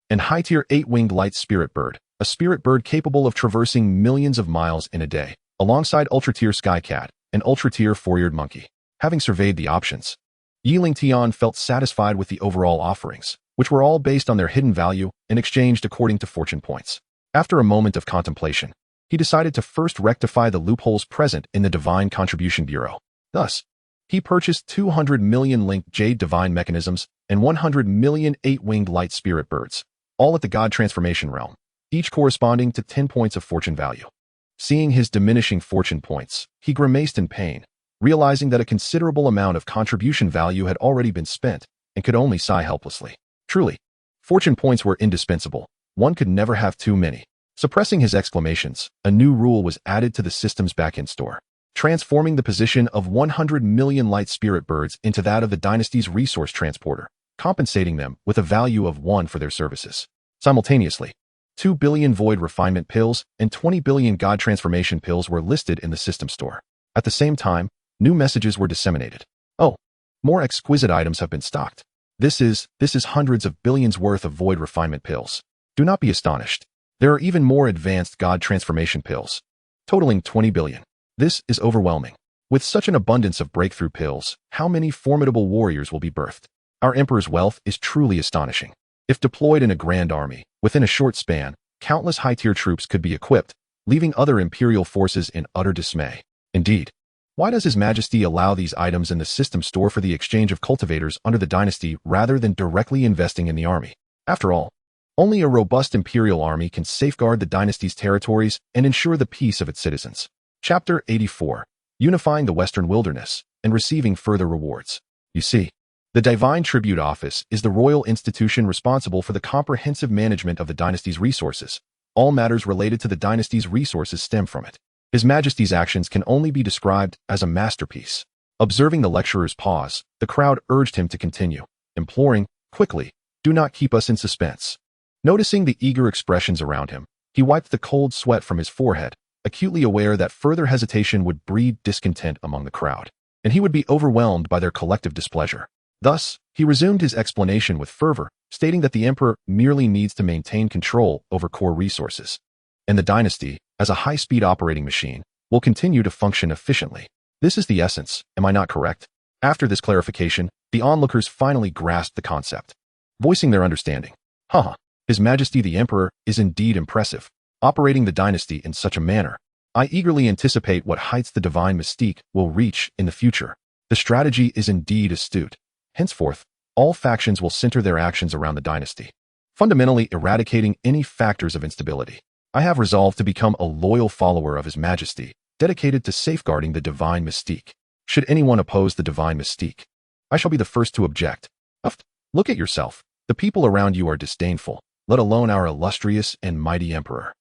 and high-tier 8-Winged Light Spirit Bird, a spirit bird capable of traversing millions of miles in a day, alongside ultra-tier Sky Cat, and ultra-tier 4-eared Monkey. Having surveyed the options, Lingtian felt satisfied with the overall offerings, which were all based on their hidden value and exchanged according to fortune points. After a moment of contemplation, he decided to first rectify the loopholes present in the Divine Contribution Bureau. Thus, he purchased 200 million linked Jade Divine Mechanisms and 100 million 8-Winged Light Spirit Birds, all at the God Transformation realm, each corresponding to 10 points of fortune value. Seeing his diminishing fortune points, he grimaced in pain, realizing that a considerable amount of contribution value had already been spent and could only sigh helplessly. Truly, fortune points were indispensable. One could never have too many. Suppressing his exclamations, a new rule was added to the system's backend store, transforming the position of 100 million light spirit birds into that of the dynasty's resource transporter, compensating them with a value of 1 for their services. Simultaneously, 2 billion void refinement pills and 20 billion god transformation pills were listed in the system store. At the same time, new messages were disseminated. Oh, more exquisite items have been stocked. This is hundreds of billions worth of void refinement pills. Do not be astonished. There are even more advanced god transformation pills, totaling 20 billion. This is overwhelming. With such an abundance of breakthrough pills, how many formidable warriors will be birthed? Our Emperor's wealth is truly astonishing. If deployed in a grand army, within a short span, countless high-tier troops could be equipped, leaving other imperial forces in utter dismay. Indeed, why does His Majesty allow these items in the system store for the exchange of cultivators under the dynasty rather than directly investing in the army? After all, only a robust imperial army can safeguard the dynasty's territories and ensure the peace of its citizens. Chapter 84. Unifying the Western Wilderness and Receiving Further Rewards. You see, the Divine Tribute Office is the royal institution responsible for the comprehensive management of the dynasty's resources. All matters related to the dynasty's resources stem from it. His Majesty's actions can only be described as a masterpiece. Observing the lecturer's pause, the crowd urged him to continue, imploring, "Quickly, do not keep us in suspense." Noticing the eager expressions around him, he wiped the cold sweat from his forehead, acutely aware that further hesitation would breed discontent among the crowd, and he would be overwhelmed by their collective displeasure. Thus, he resumed his explanation with fervor, stating that the Emperor merely needs to maintain control over core resources, and the dynasty, as a high-speed operating machine, will continue to function efficiently. This is the essence, am I not correct? After this clarification, the onlookers finally grasped the concept, voicing their understanding. His Majesty the Emperor is indeed impressive, operating the dynasty in such a manner. I eagerly anticipate what heights the divine mystique will reach in the future. The strategy is indeed astute. Henceforth, all factions will center their actions around the dynasty, fundamentally eradicating any factors of instability. I have resolved to become a loyal follower of His Majesty, dedicated to safeguarding the divine mystique. Should anyone oppose the divine mystique, I shall be the first to object. Look at yourself. The people around you are disdainful, let alone our illustrious and mighty Emperor.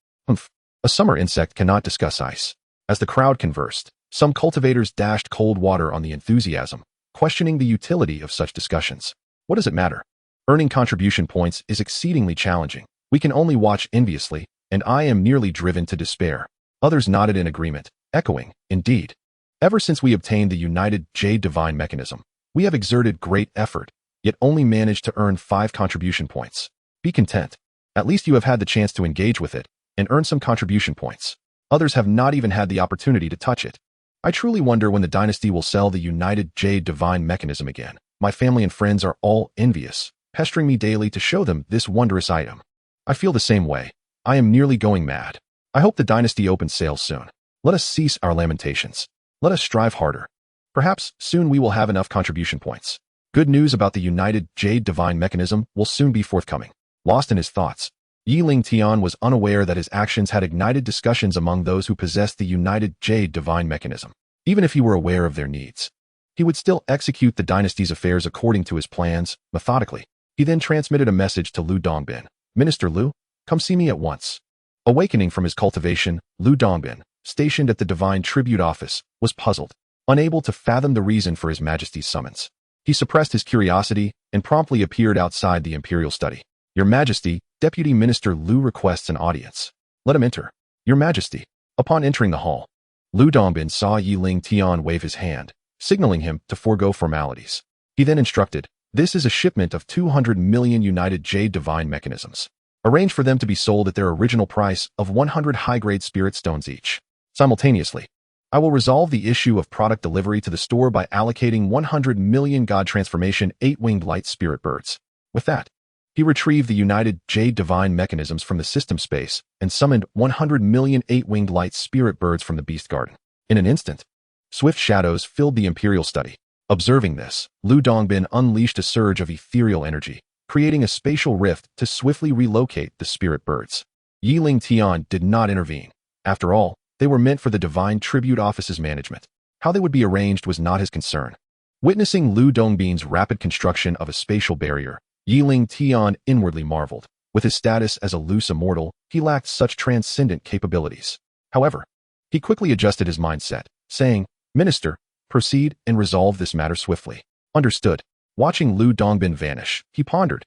A summer insect cannot discuss ice. As the crowd conversed, some cultivators dashed cold water on the enthusiasm, questioning the utility of such discussions. What does it matter? Earning contribution points is exceedingly challenging. We can only watch enviously, and I am nearly driven to despair. Others nodded in agreement, echoing, "Indeed. Ever since we obtained the United Jade Divine Mechanism, we have exerted great effort, yet only managed to earn 5 contribution points. Be content. At least you have had the chance to engage with it and earn some contribution points. Others have not even had the opportunity to touch it. I truly wonder when the dynasty will sell the United Jade Divine Mechanism again. My family and friends are all envious, pestering me daily to show them this wondrous item. I feel the same way. I am nearly going mad. I hope the dynasty opens sales soon. Let us cease our lamentations. Let us strive harder. Perhaps soon we will have enough contribution points. Good news about the United Jade Divine Mechanism will soon be forthcoming." Lost in his thoughts, Lingtian was unaware that his actions had ignited discussions among those who possessed the United Jade Divine Mechanism. Even if he were aware of their needs, he would still execute the dynasty's affairs according to his plans, methodically. He then transmitted a message to Lu Dongbin. "Minister Lu, come see me at once." Awakening from his cultivation, Lu Dongbin, stationed at the Divine Tribute Office, was puzzled. Unable to fathom the reason for His Majesty's summons, he suppressed his curiosity and promptly appeared outside the imperial study. Your Majesty, Deputy Minister Lu requests an audience. Let him enter. Your Majesty. Upon entering the hall, Lu Dongbin saw Lingtian wave his hand, signaling him to forego formalities. He then instructed, "This is a shipment of 200 million United Jade Divine Mechanisms. Arrange for them to be sold at their original price of 100 high-grade spirit stones each. Simultaneously, I will resolve the issue of product delivery to the store by allocating 100 million God Transformation 8-winged light spirit birds." With that, he retrieved the United Jade Divine Mechanisms from the system space and summoned 100 million 8-winged light spirit birds from the Beast Garden. In an instant, swift shadows filled the imperial study. Observing this, Lu Dongbin unleashed a surge of ethereal energy, creating a spatial rift to swiftly relocate the spirit birds. Lingtian did not intervene. After all, they were meant for the Divine Tribute Office's management. How they would be arranged was not his concern. Witnessing Lu Dongbin's rapid construction of a spatial barrier, Lingtian inwardly marveled. With his status as a loose immortal, he lacked such transcendent capabilities. However, he quickly adjusted his mindset, saying, "Minister, proceed and resolve this matter swiftly." Understood. Watching Lu Dongbin vanish, he pondered,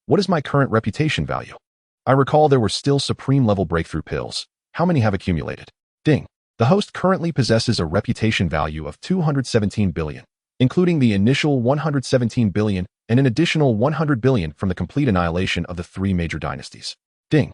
what is my current reputation value? I recall there were still supreme-level breakthrough pills. How many have accumulated? Ding. The host currently possesses a reputation value of 217 billion, including the initial 117 billion and an additional 100 billion from the complete annihilation of the 3 major dynasties. Ding.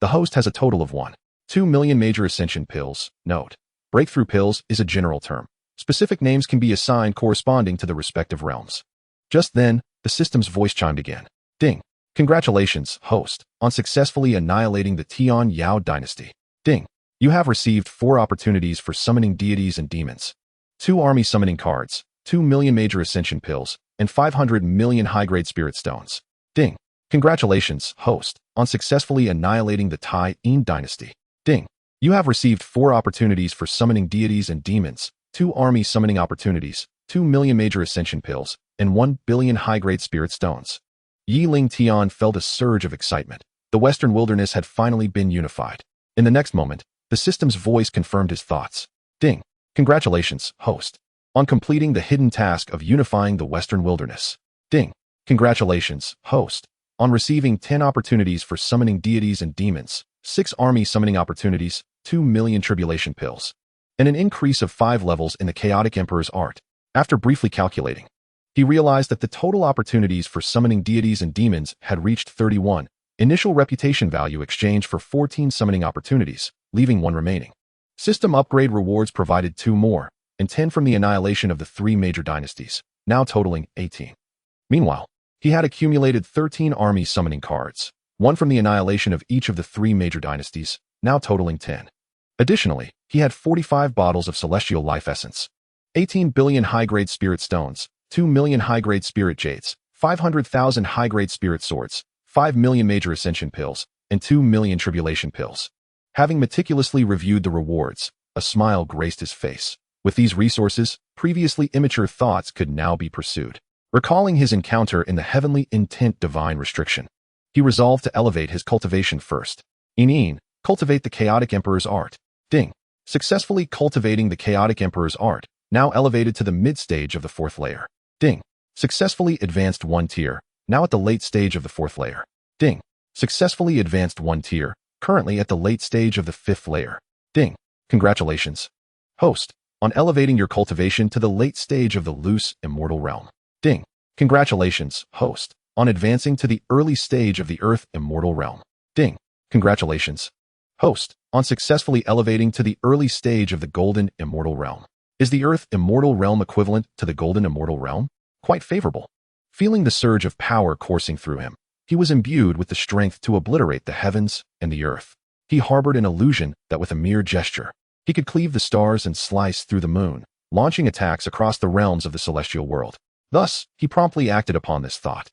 The host has a total of 1.2 million major ascension pills. Note: breakthrough pills is a general term. Specific names can be assigned corresponding to the respective realms. Just then, the system's voice chimed again. Ding. Congratulations, host, on successfully annihilating the Xianxiao dynasty. Ding. You have received 4 opportunities for summoning deities and demons, 2 army summoning cards, 2 million major ascension pills, and 500 million high-grade spirit stones. Ding. Congratulations, host, on successfully annihilating the Tai-In dynasty. Ding. You have received 4 opportunities for summoning deities and demons, 2 army summoning opportunities, 2 million major ascension pills, and 1 billion high-grade spirit stones. Lingtian felt a surge of excitement. The Western Wilderness had finally been unified. In the next moment, the system's voice confirmed his thoughts. Ding. Congratulations, host, on completing the hidden task of unifying the Western Wilderness. Ding. Congratulations, host, on receiving 10 opportunities for summoning deities and demons, 6 army summoning opportunities, 2 million tribulation pills, and an increase of 5 levels in the Chaotic Emperor's art. After briefly calculating, he realized that the total opportunities for summoning deities and demons had reached 31. Initial reputation value exchanged for 14 summoning opportunities, leaving 1 remaining. System upgrade rewards provided 2 more, and 10 from the annihilation of the 3 major dynasties, now totaling 18. Meanwhile, he had accumulated 13 army summoning cards, 1 from the annihilation of each of the 3 major dynasties, now totaling 10. Additionally, he had 45 bottles of celestial life essence, 18 billion high-grade spirit stones, 2 million high-grade spirit jades, 500,000 high-grade spirit swords, 5 million major ascension pills, and 2 million tribulation pills. Having meticulously reviewed the rewards, a smile graced his face. With these resources, previously immature thoughts could now be pursued. Recalling his encounter in the heavenly intent divine restriction, he resolved to elevate his cultivation first. Cultivate the Chaotic Emperor's art. Ding. Successfully cultivating the Chaotic Emperor's art, now elevated to the mid-stage of the 4th layer. Ding. Successfully advanced 1 tier, now at the late stage of the 4th layer. Ding. Successfully advanced 1 tier, currently at the late stage of the 5th layer. Ding. Congratulations, host, on elevating your cultivation to the late stage of the loose immortal realm. Ding. Congratulations, host, on advancing to the early stage of the earth immortal realm. Ding. Congratulations, host, on successfully elevating to the early stage of the golden immortal realm. Is the earth immortal realm equivalent to the golden immortal realm? Quite favorable. Feeling the surge of power coursing through him, he was imbued with the strength to obliterate the heavens and the earth. He harbored an illusion that with a mere gesture, he could cleave the stars and slice through the moon, launching attacks across the realms of the celestial world. Thus, he promptly acted upon this thought.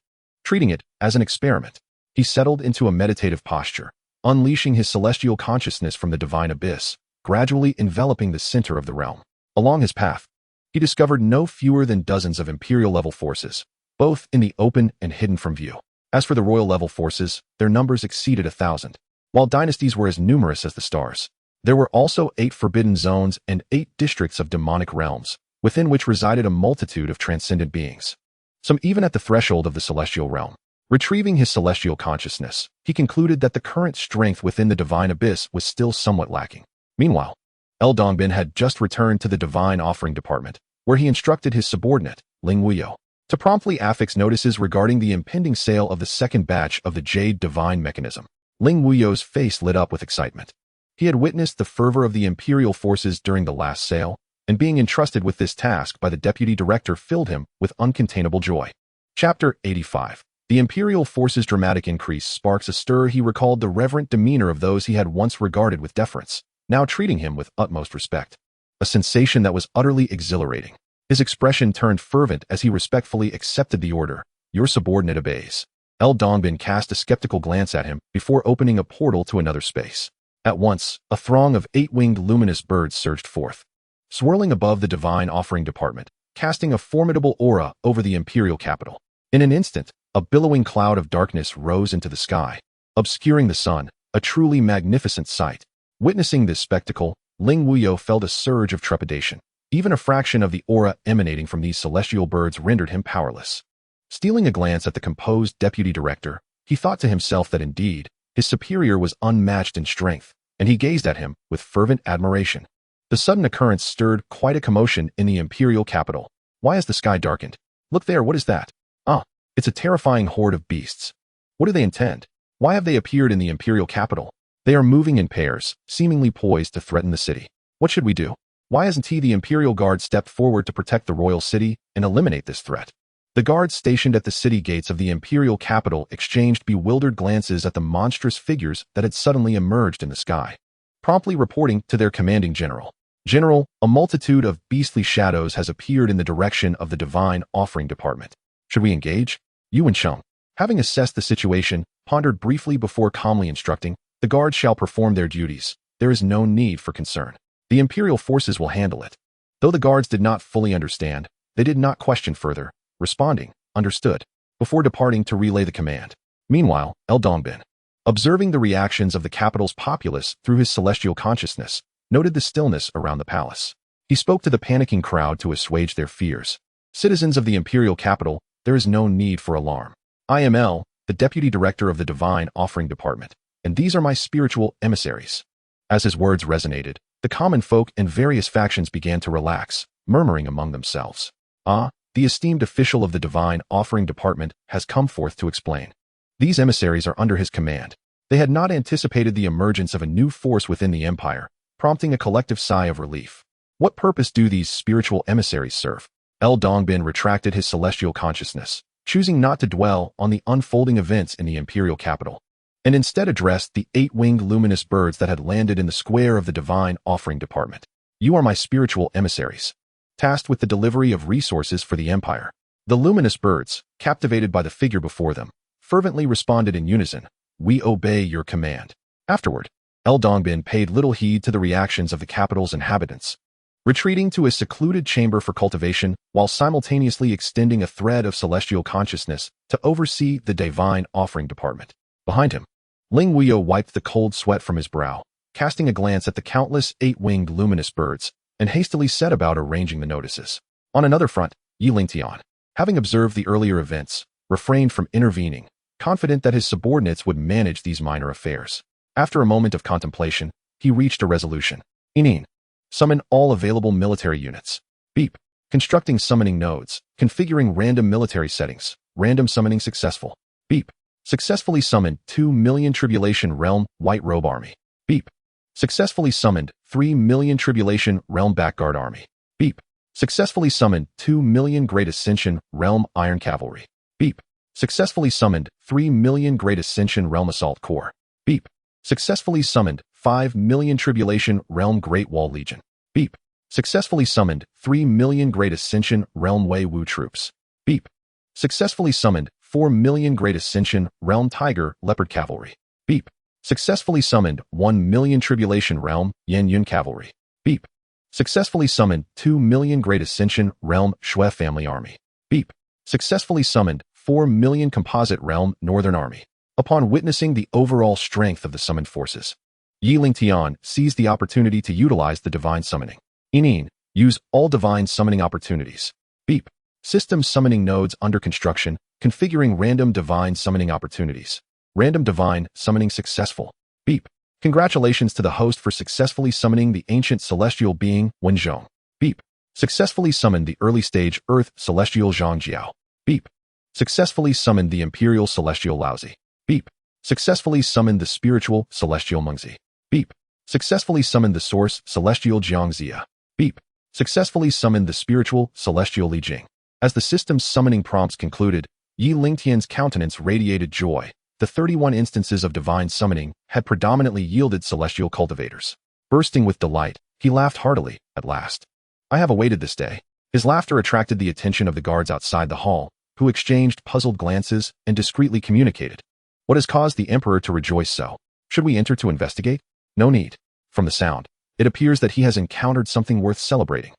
Treating it as an experiment, he settled into a meditative posture, unleashing his celestial consciousness from the divine abyss, gradually enveloping the center of the realm. Along his path, he discovered no fewer than dozens of imperial-level forces, both in the open and hidden from view. As for the royal-level forces, their numbers exceeded 1,000, while dynasties were as numerous as the stars. There were also 8 forbidden zones and 8 districts of demonic realms, within which resided a multitude of transcendent beings, some even at the threshold of the celestial realm. Retrieving his celestial consciousness, he concluded that the current strength within the divine abyss was still somewhat lacking. Meanwhile, Dongbin had just returned to the divine offering department, where he instructed his subordinate, Ling Wuyo, to promptly affix notices regarding the impending sale of the second batch of the Jade Divine Mechanism. Ling Wuyo's face lit up with excitement. He had witnessed the fervor of the Imperial forces during the last sale, and being entrusted with this task by the deputy director filled him with uncontainable joy. Chapter 85. The Imperial forces' dramatic increase sparks a stir. He recalled the reverent demeanor of those he had once regarded with deference, now treating him with utmost respect. A sensation that was utterly exhilarating. His expression turned fervent as he respectfully accepted the order. Your subordinate obeys. Dongbin cast a skeptical glance at him before opening a portal to another space. At once, a throng of 8-winged luminous birds surged forth, swirling above the divine offering department, casting a formidable aura over the imperial capital. In an instant, a billowing cloud of darkness rose into the sky, obscuring the sun, a truly magnificent sight. Witnessing this spectacle, Ling Wuyo felt a surge of trepidation. Even a fraction of the aura emanating from these celestial birds rendered him powerless. Stealing a glance at the composed deputy director, he thought to himself that indeed, his superior was unmatched in strength, and he gazed at him with fervent admiration. The sudden occurrence stirred quite a commotion in the imperial capital. Why has the sky darkened? Look there, what is that? Ah, it's a terrifying horde of beasts. What do they intend? Why have they appeared in the imperial capital? They are moving in pairs, seemingly poised to threaten the city. What should we do? Why hasn't the Imperial Guard stepped forward to protect the royal city and eliminate this threat? The guards stationed at the city gates of the imperial capital exchanged bewildered glances at the monstrous figures that had suddenly emerged in the sky, promptly reporting to their commanding general. General, a multitude of beastly shadows has appeared in the direction of the divine offering department. Should we engage? Yuan Sheng, having assessed the situation, pondered briefly before calmly instructing, the guards shall perform their duties. There is no need for concern. The imperial forces will handle it. Though the guards did not fully understand, they did not question further, responding, understood, before departing to relay the command. Meanwhile, Dongbin, observing the reactions of the capital's populace through his celestial consciousness, noted the stillness around the palace. He spoke to the panicking crowd to assuage their fears. Citizens of the imperial capital, there is no need for alarm. I am the deputy director of the divine offering department, and these are my spiritual emissaries. As his words resonated, the common folk and various factions began to relax, murmuring among themselves. Ah, the esteemed official of the divine offering department has come forth to explain. These emissaries are under his command. They had not anticipated the emergence of a new force within the empire, prompting a collective sigh of relief. What purpose do these spiritual emissaries serve? Dongbin retracted his celestial consciousness, choosing not to dwell on the unfolding events in the imperial capital, and instead addressed the 8-winged luminous birds that had landed in the square of the divine offering department. You are my spiritual emissaries, tasked with the delivery of resources for the empire. The luminous birds, captivated by the figure before them, fervently responded in unison, we obey your command. Afterward, Dongbin paid little heed to the reactions of the capital's inhabitants, retreating to a secluded chamber for cultivation while simultaneously extending a thread of celestial consciousness to oversee the divine offering department. Behind him, Ling Wuyo wiped the cold sweat from his brow, casting a glance at the countless 8-winged luminous birds, and hastily set about arranging the notices. On another front, Lingtian, having observed the earlier events, refrained from intervening, confident that his subordinates would manage these minor affairs. After a moment of contemplation, he reached a resolution. Inin, summon all available military units. Beep, constructing summoning nodes, configuring random military settings, random summoning successful. Beep, successfully summoned 2 million Tribulation Realm White Robe Army. Beep. Successfully summoned 3 million Tribulation Realm Backguard Army. Beep. Successfully summoned 2 million Great Ascension Realm Iron Cavalry. Beep. Successfully summoned 3 million Great Ascension Realm Assault Corps. Beep. Successfully summoned 5 million Tribulation Realm Great Wall Legion. Beep. Successfully summoned 3 million Great Ascension Realm Wei Wu troops. Beep. Successfully summoned 4 million Great Ascension Realm Tiger Leopard Cavalry. Beep. Successfully summoned 1 million Tribulation Realm Yen Yun Cavalry. Beep. Successfully summoned 2 million Great Ascension Realm Shui Family Army. Beep. Successfully summoned 4 million Composite Realm Northern Army. Upon witnessing the overall strength of the summoned forces, Lingtian seized the opportunity to utilize the divine summoning. Inin, use all divine summoning opportunities. Beep. System summoning nodes under construction, configuring random divine summoning opportunities. Random divine summoning successful. Beep. Congratulations to the host for successfully summoning the ancient celestial being Wenzhong. Beep. Successfully summoned the early stage Earth celestial Xianxiao. Beep. Successfully summoned the imperial celestial Laozi. Beep. Successfully summoned the spiritual celestial Mengzi. Beep. Successfully summoned the source celestial xianxia. Beep. Successfully summoned the spiritual celestial Li Jing. As the system's summoning prompts concluded, Lingtian's countenance radiated joy. The 31 instances of divine summoning had predominantly yielded celestial cultivators. Bursting with delight, he laughed heartily, at last. I have awaited this day. His laughter attracted the attention of the guards outside the hall, who exchanged puzzled glances and discreetly communicated. What has caused the Emperor to rejoice so? Should we enter to investigate? No need. From the sound, it appears that he has encountered something worth celebrating.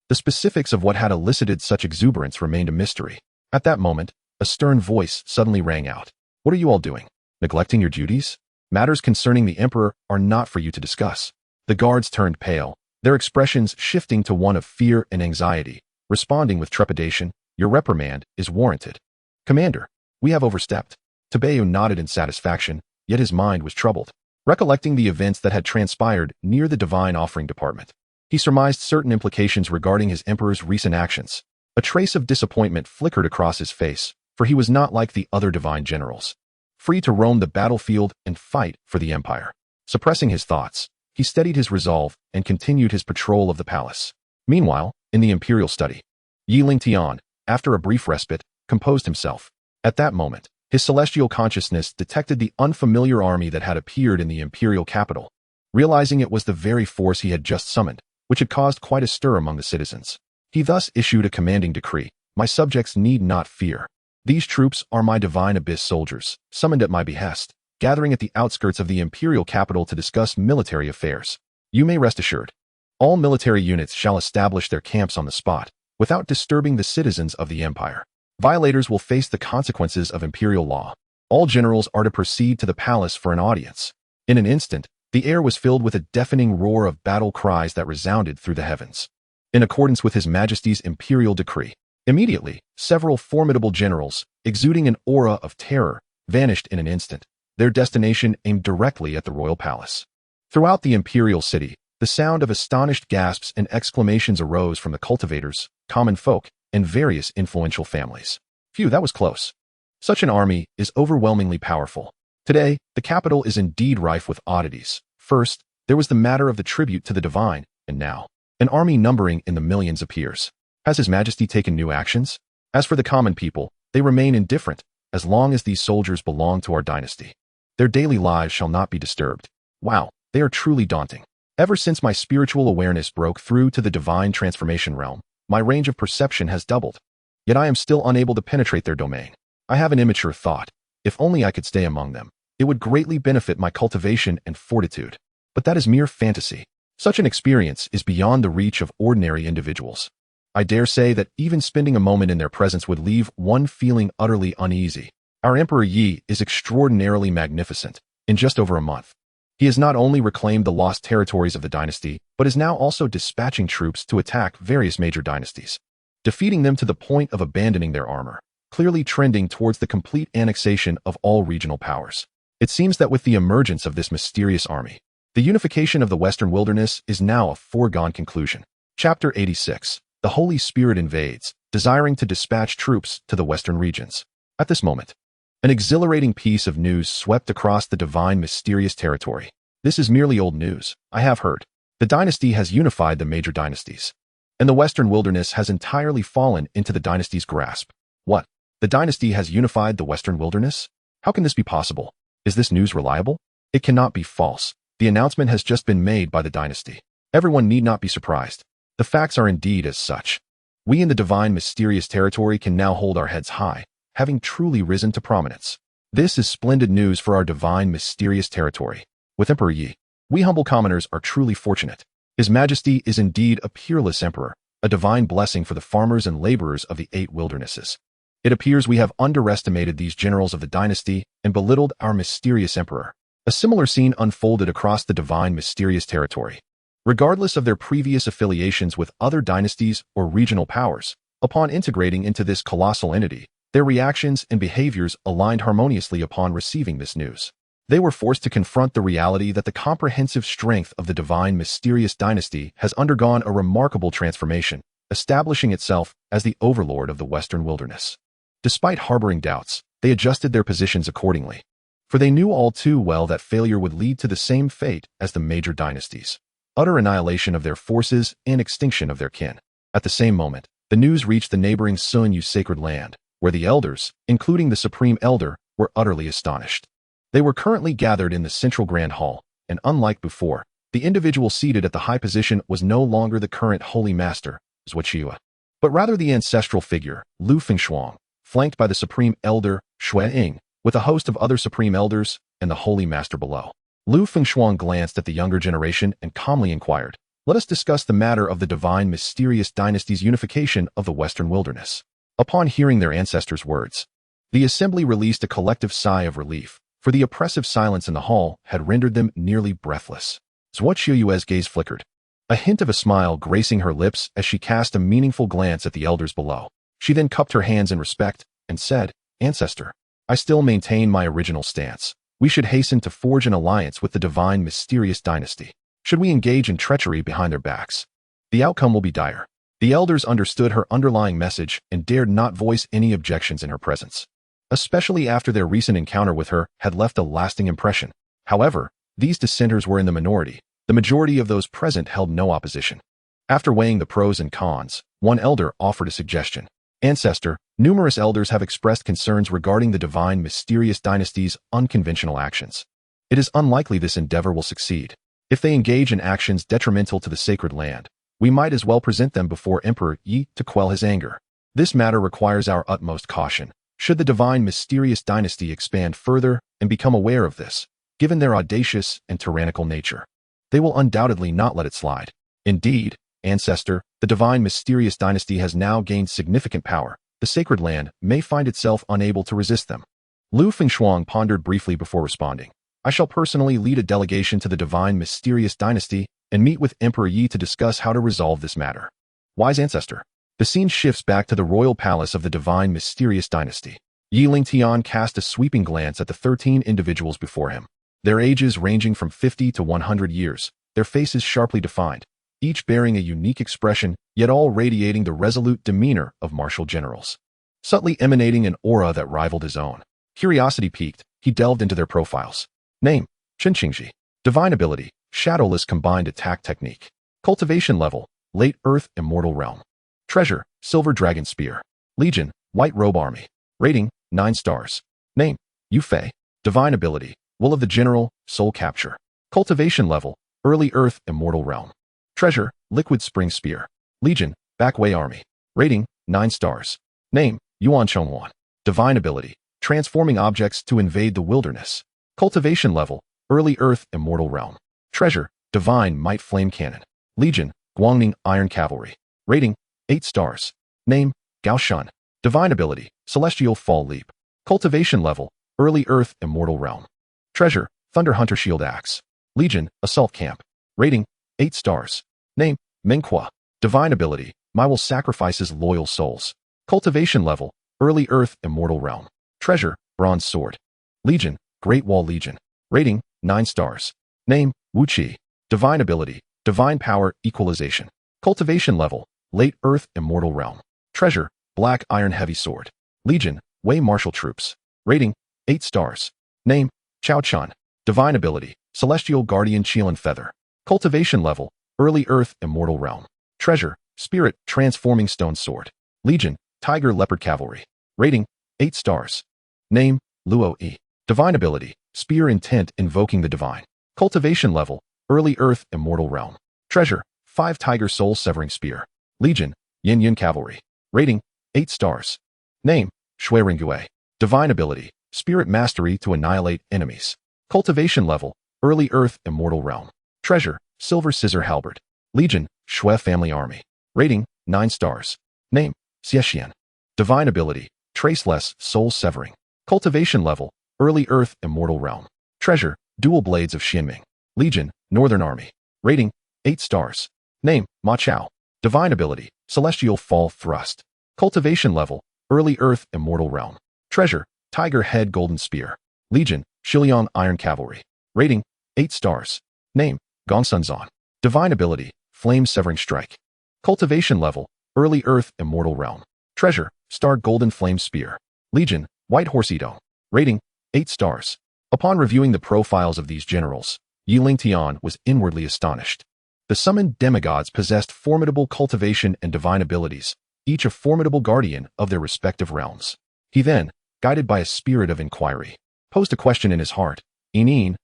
The specifics of what had elicited such exuberance remained a mystery. At that moment, a stern voice suddenly rang out. What are you all doing? Neglecting your duties? Matters concerning the Emperor are not for you to discuss. The guards turned pale, their expressions shifting to one of fear and anxiety, responding with trepidation. Your reprimand is warranted. Commander, we have overstepped. Tabayo nodded in satisfaction, yet his mind was troubled. Recollecting the events that had transpired near the divine offering department, he surmised certain implications regarding his emperor's recent actions. A trace of disappointment flickered across his face, for he was not like the other divine generals, free to roam the battlefield and fight for the empire. Suppressing his thoughts, he steadied his resolve and continued his patrol of the palace. Meanwhile, in the imperial study, Lingtian, after a brief respite, composed himself. At that moment, his celestial consciousness detected the unfamiliar army that had appeared in the imperial capital. Realizing it was the very force he had just summoned, which had caused quite a stir among the citizens, he thus issued a commanding decree. My subjects need not fear. These troops are my divine abyss soldiers, summoned at my behest, gathering at the outskirts of the imperial capital to discuss military affairs. You may rest assured. All military units shall establish their camps on the spot, without disturbing the citizens of the empire. Violators will face the consequences of imperial law. All generals are to proceed to the palace for an audience. In an instant, the air was filled with a deafening roar of battle cries that resounded through the heavens. In accordance with His Majesty's imperial decree, immediately, several formidable generals, exuding an aura of terror, vanished in an instant, their destination aimed directly at the royal palace. Throughout the imperial city, the sound of astonished gasps and exclamations arose from the cultivators, common folk, and various influential families. Phew, that was close. Such an army is overwhelmingly powerful. Today, the capital is indeed rife with oddities. First, there was the matter of the tribute to the divine, and now, an army numbering in the millions appears. Has His Majesty taken new actions? As for the common people, they remain indifferent, as long as these soldiers belong to our dynasty. Their daily lives shall not be disturbed. Wow, they are truly daunting. Ever since my spiritual awareness broke through to the divine transformation realm, my range of perception has doubled. Yet I am still unable to penetrate their domain. I have an immature thought. If only I could stay among them, it would greatly benefit my cultivation and fortitude. But that is mere fantasy. Such an experience is beyond the reach of ordinary individuals. I dare say that even spending a moment in their presence would leave one feeling utterly uneasy. Our Emperor Yi is extraordinarily magnificent. In just over a month, he has not only reclaimed the lost territories of the dynasty, but is now also dispatching troops to attack various major dynasties, defeating them to the point of abandoning their armor, clearly trending towards the complete annexation of all regional powers. It seems that with the emergence of this mysterious army, the unification of the Western wilderness is now a foregone conclusion. Chapter 86. The Holy Spirit invades, desiring to dispatch troops to the Western regions. At this moment, an exhilarating piece of news swept across the divine mysterious territory. This is merely old news, I have heard. The dynasty has unified the major dynasties, and the Western wilderness has entirely fallen into the dynasty's grasp. What? The dynasty has unified the Western wilderness? How can this be possible? Is this news reliable? It cannot be false. The announcement has just been made by the dynasty. Everyone need not be surprised. The facts are indeed as such. We in the divine mysterious territory can now hold our heads high, having truly risen to prominence. This is splendid news for our divine mysterious territory. With Emperor Yi, we humble commoners are truly fortunate. His Majesty is indeed a peerless emperor, a divine blessing for the farmers and laborers of the 8 wildernesses. It appears we have underestimated these generals of the dynasty and belittled our mysterious emperor. A similar scene unfolded across the divine mysterious territory. Regardless of their previous affiliations with other dynasties or regional powers, upon integrating into this colossal entity, their reactions and behaviors aligned harmoniously upon receiving this news. They were forced to confront the reality that the comprehensive strength of the divine mysterious dynasty has undergone a remarkable transformation, establishing itself as the overlord of the Western wilderness. Despite harboring doubts, they adjusted their positions accordingly, for they knew all too well that failure would lead to the same fate as the major dynasties: utter annihilation of their forces and extinction of their kin. At the same moment, the news reached the neighboring Xianxiu sacred land, where the elders, including the Supreme Elder, were utterly astonished. They were currently gathered in the central grand hall, and unlike before, the individual seated at the high position was no longer the current holy master, Xianxia, but rather the ancestral figure, Lu Fengshuang, flanked by the Supreme Elder, Shui Ying, with a host of other Supreme Elders and the holy master below. Lu Fengshuang glanced at the younger generation and calmly inquired, "Let us discuss the matter of the divine mysterious dynasty's unification of the Western wilderness." Upon hearing their ancestors' words, the assembly released a collective sigh of relief, for the oppressive silence in the hall had rendered them nearly breathless. Xianxia's gaze flickered, a hint of a smile gracing her lips as she cast a meaningful glance at the elders below. She then cupped her hands in respect and said, "Ancestor, I still maintain my original stance. We should hasten to forge an alliance with the divine mysterious dynasty. Should we engage in treachery behind their backs, the outcome will be dire." The elders understood her underlying message and dared not voice any objections in her presence, especially after their recent encounter with her had left a lasting impression. However, these dissenters were in the minority. The majority of those present held no opposition. After weighing the pros and cons, one elder offered a suggestion. "Ancestor, numerous elders have expressed concerns regarding the divine mysterious dynasty's unconventional actions. It is unlikely this endeavor will succeed. If they engage in actions detrimental to the sacred land, we might as well present them before Emperor Yi to quell his anger. This matter requires our utmost caution. Should the divine mysterious dynasty expand further and become aware of this, given their audacious and tyrannical nature, they will undoubtedly not let it slide. Indeed, Ancestor, the divine mysterious dynasty has now gained significant power. The sacred land may find itself unable to resist them." Lu Fengshuang pondered briefly before responding. "I shall personally lead a delegation to the divine mysterious dynasty and meet with Emperor Yi to discuss how to resolve this matter." Wise Ancestor. The scene shifts back to the royal palace of the divine mysterious dynasty. Lingtian cast a sweeping glance at the 13 individuals before him. Their ages ranging from 50 to 100 years, their faces sharply defined, each bearing a unique expression, yet all radiating the resolute demeanor of martial generals, subtly emanating an aura that rivaled his own. Curiosity piqued, he delved into their profiles. Name: Xianxia. Divine ability: Shadowless combined attack technique. Cultivation level: Late Earth Immortal Realm. Treasure: Silver Dragon Spear. Legion: White Robe Army. Rating: 9 stars. Name: Yufei. Divine ability: Will of the General, Soul Capture. Cultivation level: Early Earth Immortal Realm. Treasure: Liquid Spring Spear. Legion: Backway Army. Rating: 9 stars. Name: Yuan Chongwan. Divine ability: Transforming objects to invade the wilderness. Cultivation level: Early Earth Immortal Realm. Treasure: Divine Might Flame Cannon. Legion: Guangning Iron Cavalry. Rating: 8 stars. Name: Gao Shun. Divine ability: Celestial Fall Leap. Cultivation level: Early Earth Immortal Realm. Treasure: Thunder Hunter Shield Axe. Legion: Assault Camp. Rating: 8 stars. Name: Menghua. Divine ability: My will sacrifices loyal souls. Cultivation level: Early Earth Immortal Realm. Treasure: Bronze Sword. Legion: Great Wall Legion. Rating: 9 stars. Name: Wu Qi. Divine ability: Divine Power Equalization. Cultivation level: Late Earth Immortal Realm. Treasure: Black Iron Heavy Sword. Legion: Wei Martial Troops. Rating: 8 stars. Name: Chao Chun. Divine ability: Celestial Guardian Qilan Feather. Cultivation level: Early Earth Immortal Realm. Treasure: Spirit Transforming Stone Sword. Legion: Tiger Leopard Cavalry. Rating: 8 stars. Name: Luo Yi. Divine ability: Spear Intent Invoking the Divine. Cultivation level: Early Earth Immortal Realm. Treasure: 5 Tiger Soul Severing Spear. Legion: Yin Yin Cavalry. Rating: 8 stars. Name: Shui Ringyue. Divine ability: Spirit Mastery to Annihilate Enemies. Cultivation level: Early Earth Immortal Realm. Treasure: Silver Scissor Halberd. Legion: Shui Family Army. Rating: 9 stars. Name: Xiexian. Divine ability: Traceless Soul Severing. Cultivation level: Early Earth Immortal Realm. Treasure: Dual Blades of Xianming. Legion, Northern Army. Rating, 8 stars. Name, Ma Chao. Divine Ability, Celestial Fall Thrust. Cultivation Level, Early Earth Immortal Realm. Treasure, Tiger Head Golden Spear. Legion, Shiliang Iron Cavalry. Rating, 8 stars. Name, Gongsunzan. Divine Ability, Flame Severing Strike. Cultivation Level, Early Earth Immortal Realm. Treasure, Star Golden Flame Spear. Legion, White Horse Edo. Rating, 8 stars. Upon reviewing the profiles of these generals, Lingtian was inwardly astonished. The summoned demigods possessed formidable cultivation and divine abilities, each a formidable guardian of their respective realms. He then, guided by a spirit of inquiry, posed a question in his heart.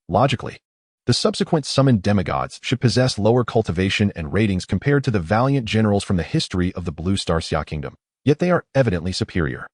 Logically, the subsequent summoned demigods should possess lower cultivation and ratings compared to the valiant generals from the history of the Blue Star Xia Kingdom, yet they are evidently superior.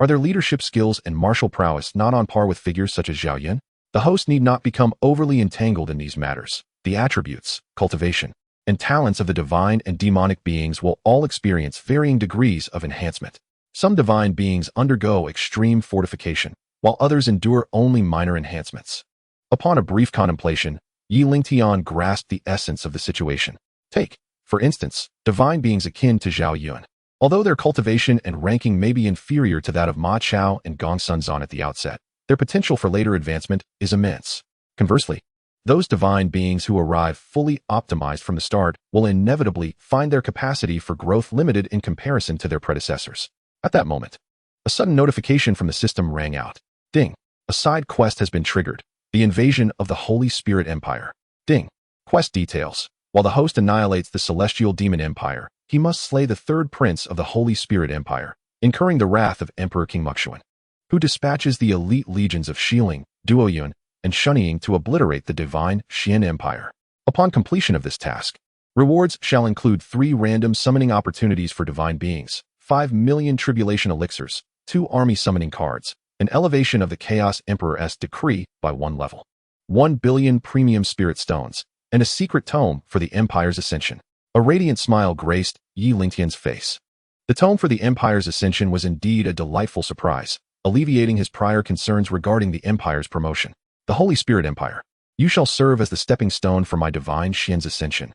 Are their leadership skills and martial prowess not on par with figures such as Zhao Yun? The host need not become overly entangled in these matters. The attributes, cultivation, and talents of the divine and demonic beings will all experience varying degrees of enhancement. Some divine beings undergo extreme fortification, while others endure only minor enhancements. Upon a brief contemplation, Lingtian grasped the essence of the situation. Take, for instance, divine beings akin to Zhao Yun. Although their cultivation and ranking may be inferior to that of Ma Chao and Gongsunzan at the outset, their potential for later advancement is immense. Conversely, those divine beings who arrive fully optimized from the start will inevitably find their capacity for growth limited in comparison to their predecessors. At that moment, a sudden notification from the system rang out. Ding. A side quest has been triggered. The invasion of the Holy Spirit Empire. Ding. Quest details. While the host annihilates the Celestial Demon Empire, he must slay the third prince of the Holy Spirit Empire, incurring the wrath of Emperor King Muxuan, who dispatches the elite legions of Xiling, Duoyun, and Shunning to obliterate the divine Xian Empire. Upon completion of this task, rewards shall include 3 random summoning opportunities for divine beings, 5 million tribulation elixirs, 2 army summoning cards, an elevation of the Chaos Emperor's decree by 1 level, 1 billion premium spirit stones, and a secret tome for the Empire's ascension. A radiant smile graced Lingtian's face. The tome for the Empire's ascension was indeed a delightful surprise, alleviating his prior concerns regarding the Empire's promotion. The Holy Spirit Empire. You shall serve as the stepping stone for my divine Xian's ascension.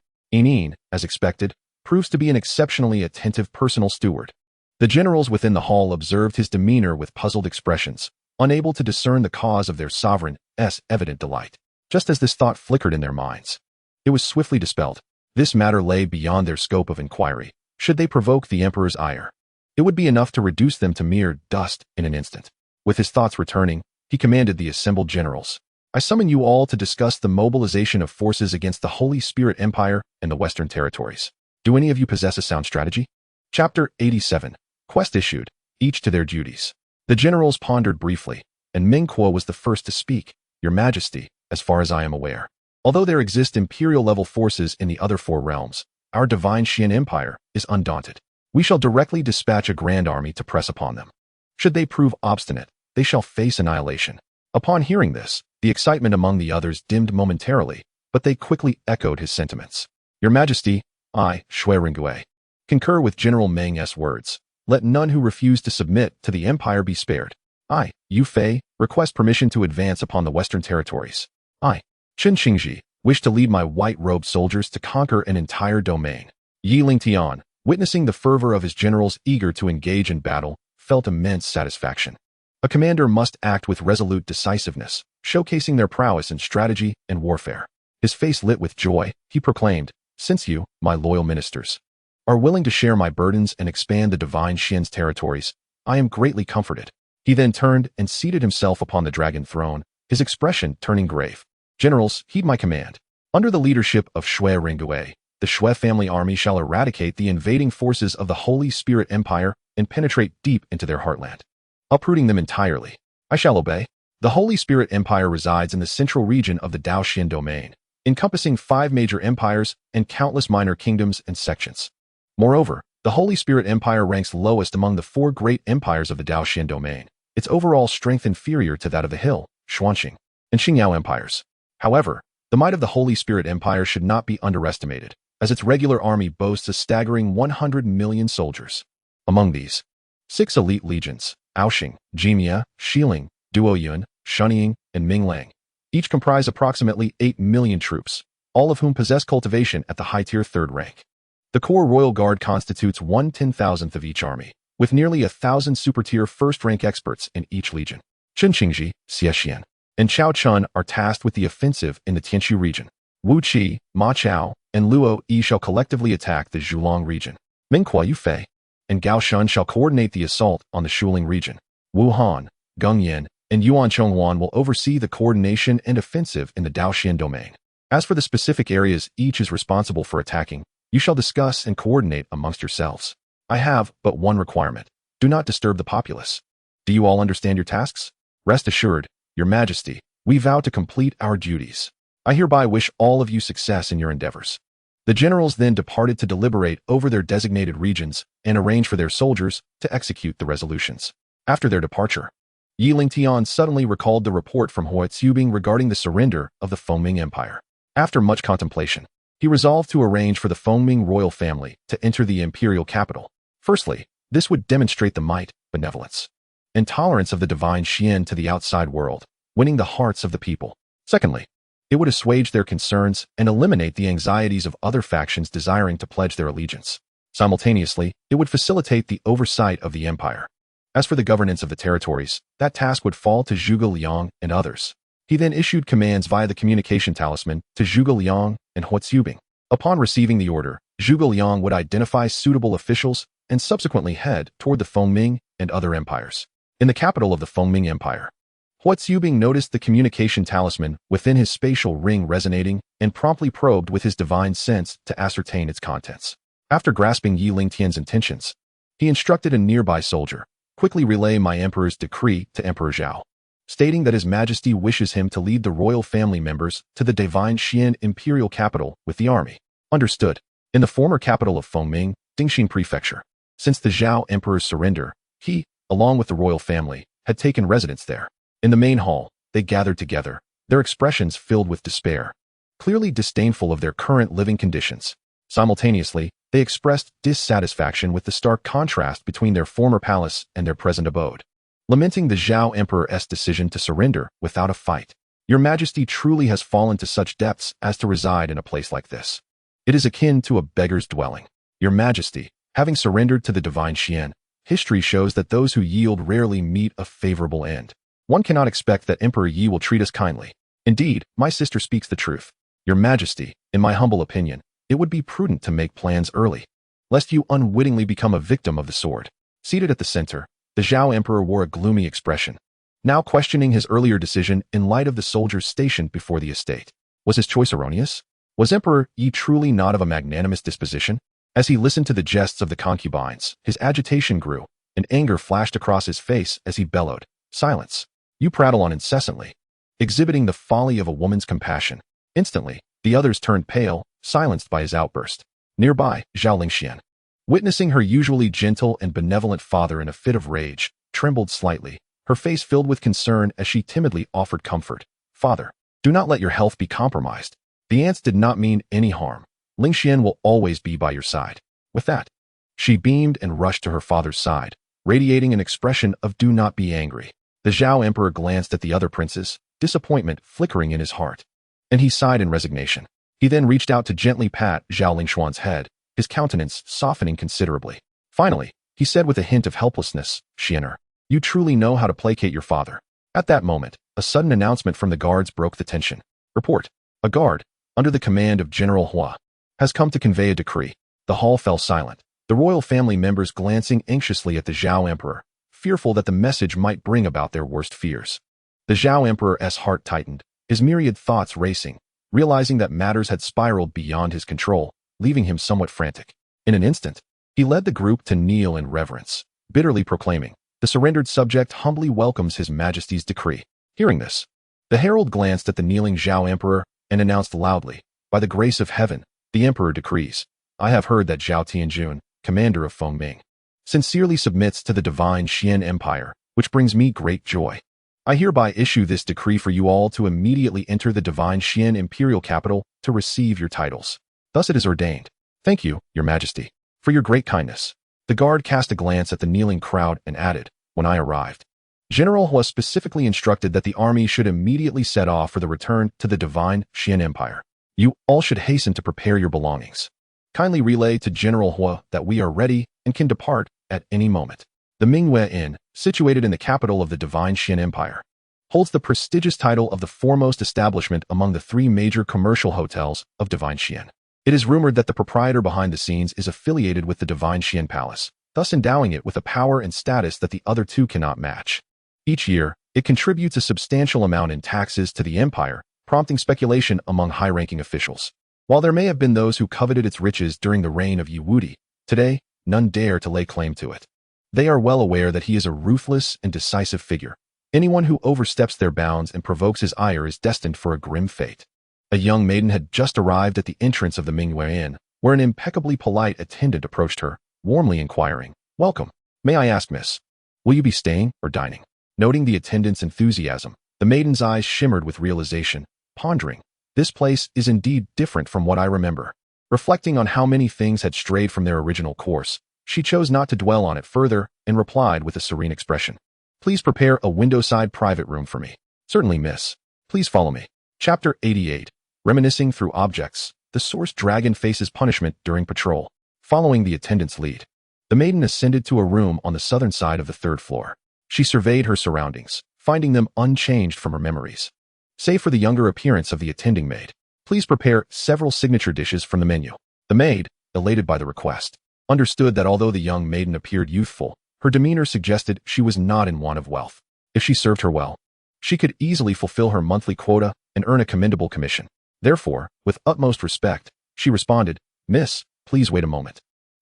As expected, proves to be an exceptionally attentive personal steward. The generals within the hall observed his demeanor with puzzled expressions, unable to discern the cause of their sovereign's evident delight. Just as this thought flickered in their minds, it was swiftly dispelled. This matter lay beyond their scope of inquiry. Should they provoke the Emperor's ire, it would be enough to reduce them to mere dust in an instant. With his thoughts returning, he commanded the assembled generals. I summon you all to discuss the mobilization of forces against the Holy Spirit Empire and the Western Territories. Do any of you possess a sound strategy? Chapter 87. Quest issued, each to their duties. The generals pondered briefly, and Ming Kuo was the first to speak. Your Majesty, as far as I am aware, although there exist imperial-level forces in the other 4 realms, our divine Xian Empire is undaunted. We shall directly dispatch a grand army to press upon them. Should they prove obstinate, they shall face annihilation. Upon hearing this, the excitement among the others dimmed momentarily, but they quickly echoed his sentiments. Your Majesty, I, Shui Ringue, concur with General Meng's words. Let none who refuse to submit to the Empire be spared. I, Yu Fei, request permission to advance upon the Western Territories. I, Chen Xingji, wish to lead my white-robed soldiers to conquer an entire domain. Lingtian, witnessing the fervor of his generals eager to engage in battle, felt immense satisfaction. A commander must act with resolute decisiveness, showcasing their prowess in strategy and warfare. His face lit with joy, he proclaimed, since you, my loyal ministers, are willing to share my burdens and expand the divine Xian's territories, I am greatly comforted. He then turned and seated himself upon the dragon throne, his expression turning grave. Generals, heed my command. Under the leadership of Shui Ringue, the Shui family army shall eradicate the invading forces of the Holy Spirit Empire and penetrate deep into their heartland, uprooting them entirely. I shall obey. The Holy Spirit Empire resides in the central region of the Daoxian domain, encompassing 5 major empires and countless minor kingdoms and sections. Moreover, the Holy Spirit Empire ranks lowest among the 4 great empires of the Daoxian domain, its overall strength inferior to that of the Hill, Xuanxing, and Xingyao empires. However, the might of the Holy Spirit Empire should not be underestimated, as its regular army boasts a staggering 100 million soldiers. Among these, 6 elite legions, Aoxing, Jimia, Xiling, Duoyun, Shunning, and Minglang, Each comprise approximately 8 million troops, all of whom possess cultivation at the high-tier 3rd rank. The core royal guard constitutes 1/10,000th of each army, with nearly 1,000 super-tier 1st-rank experts in each legion. Qinqingji, Xiexian, and Chao Chun are tasked with the offensive in the Tianshu region. Wu Qi, Ma Chao, and Luo Yi shall collectively attack the Zhulong region. Mingkua Yufei and Gao Shun shall coordinate the assault on the Shuling region. Wu Han, Geng Yin, and Yuan Chongwan will oversee the coordination and offensive in the Daoxian domain. As for the specific areas each is responsible for attacking, you shall discuss and coordinate amongst yourselves. I have but one requirement. Do not disturb the populace. Do you all understand your tasks? Rest assured, Your Majesty, we vow to complete our duties. I hereby wish all of you success in your endeavors. The generals then departed to deliberate over their designated regions and arrange for their soldiers to execute the resolutions. After their departure, Lingtian suddenly recalled the report from Huaizubing regarding the surrender of the Fengming Empire. After much contemplation, he resolved to arrange for the Fengming royal family to enter the imperial capital. Firstly, this would demonstrate the might, benevolence, and tolerance of the divine Xian to the outside world, winning the hearts of the people. Secondly, it would assuage their concerns and eliminate the anxieties of other factions desiring to pledge their allegiance. Simultaneously, it would facilitate the oversight of the empire. As for the governance of the territories, that task would fall to Zhuge Liang and others. He then issued commands via the communication talisman to Zhuge Liang and Huaizubing. Upon receiving the order, Zhuge Liang would identify suitable officials and subsequently head toward the Fengming and other empires. In the capital of the Fengming Empire, Huaizubing noticed the communication talisman within his spatial ring resonating and promptly probed with his divine sense to ascertain its contents. After grasping Yi Lingtian's intentions, he instructed a nearby soldier, "Quickly relay my emperor's decree to Emperor Zhao, stating that His Majesty wishes him to lead the royal family members to the divine Xian imperial capital with the army." Understood. In the former capital of Fengming, Dingxin Prefecture, since the Zhao emperor's surrender, he, along with the royal family, had taken residence there. In the main hall, they gathered together, their expressions filled with despair, clearly disdainful of their current living conditions. Simultaneously, they expressed dissatisfaction with the stark contrast between their former palace and their present abode, lamenting the Zhao Emperor's decision to surrender without a fight. "Your Majesty truly has fallen to such depths as to reside in a place like this. It is akin to a beggar's dwelling. Your Majesty, having surrendered to the divine Xian, history shows that those who yield rarely meet a favorable end. One cannot expect that Emperor Yi will treat us kindly. Indeed, my sister speaks the truth. Your Majesty, in my humble opinion, it would be prudent to make plans early, lest you unwittingly become a victim of the sword." Seated at the center, the Zhao Emperor wore a gloomy expression, now questioning his earlier decision in light of the soldiers stationed before the estate. Was his choice erroneous? Was Emperor Yi truly not of a magnanimous disposition? As he listened to the jests of the concubines, his agitation grew, and anger flashed across his face as he bellowed, "Silence! You prattle on incessantly, exhibiting the folly of a woman's compassion." Instantly, the others turned pale, silenced by his outburst. Nearby, Zhao Lingxian, witnessing her usually gentle and benevolent father in a fit of rage, trembled slightly, her face filled with concern as she timidly offered comfort. "Father, do not let your health be compromised. The ants did not mean any harm. Lingxian will always be by your side." With that, she beamed and rushed to her father's side, radiating an expression of "do not be angry." The Zhao Emperor glanced at the other princes, disappointment flickering in his heart, and he sighed in resignation. He then reached out to gently pat Zhao Lingshuan's head, his countenance softening considerably. Finally, he said with a hint of helplessness, "Xianer, you truly know how to placate your father." At that moment, a sudden announcement from the guards broke the tension. "Report. A guard, under the command of General Hua, has come to convey a decree." The hall fell silent, the royal family members glancing anxiously at the Zhao Emperor, fearful that the message might bring about their worst fears. The Zhao Emperor's heart tightened, his myriad thoughts racing, realizing that matters had spiraled beyond his control, leaving him somewhat frantic. In an instant, he led the group to kneel in reverence, bitterly proclaiming, "The surrendered subject humbly welcomes His Majesty's decree." Hearing this, the herald glanced at the kneeling Zhao Emperor and announced loudly, "By the grace of heaven, the Emperor decrees. I have heard that Zhao Tianjun, commander of Fengming, sincerely submits to the divine Xian Empire, which brings me great joy. I hereby issue this decree for you all to immediately enter the divine Xian imperial capital to receive your titles. Thus it is ordained. Thank you, Your Majesty, for your great kindness." The guard cast a glance at the kneeling crowd and added, "When I arrived, General Hua specifically instructed that the army should immediately set off for the return to the divine Xian Empire. You all should hasten to prepare your belongings. Kindly relay to General Hua that we are ready and can depart at any moment. The Mingyue Inn, situated in the capital of the divine Xian Empire, holds the prestigious title of the foremost establishment among the 3 major commercial hotels of divine Xian. It is rumored that the proprietor behind the scenes is affiliated with the divine Xian Palace, thus endowing it with a power and status that the other 2 cannot match. Each year, it contributes a substantial amount in taxes to the empire, prompting speculation among high-ranking officials. While there may have been those who coveted its riches during the reign of Yi Wudi, today, none dare to lay claim to it. They are well aware that he is a ruthless and decisive figure. Anyone who oversteps their bounds and provokes his ire is destined for a grim fate. A young maiden had just arrived at the entrance of the Mingyue Inn, where an impeccably polite attendant approached her, warmly inquiring, "Welcome. May I ask, miss, will you be staying or dining?" Noting the attendant's enthusiasm, the maiden's eyes shimmered with realization, pondering, "This place is indeed different from what I remember." Reflecting on how many things had strayed from their original course, she chose not to dwell on it further and replied with a serene expression, "Please prepare a window-side private room for me." "Certainly, miss. Please follow me." Chapter 88. Reminiscing through objects, the source dragon faces punishment during patrol. Following the attendant's lead, the maiden ascended to a room on the southern side of the 3rd floor. She surveyed her surroundings, finding them unchanged from her memories. Save for the younger appearance of the attending maid. "Please prepare several signature dishes from the menu." The maid, elated by the request, understood that although the young maiden appeared youthful, her demeanor suggested she was not in want of wealth. If she served her well, she could easily fulfill her monthly quota and earn a commendable commission. Therefore, with utmost respect, she responded, "Miss, please wait a moment.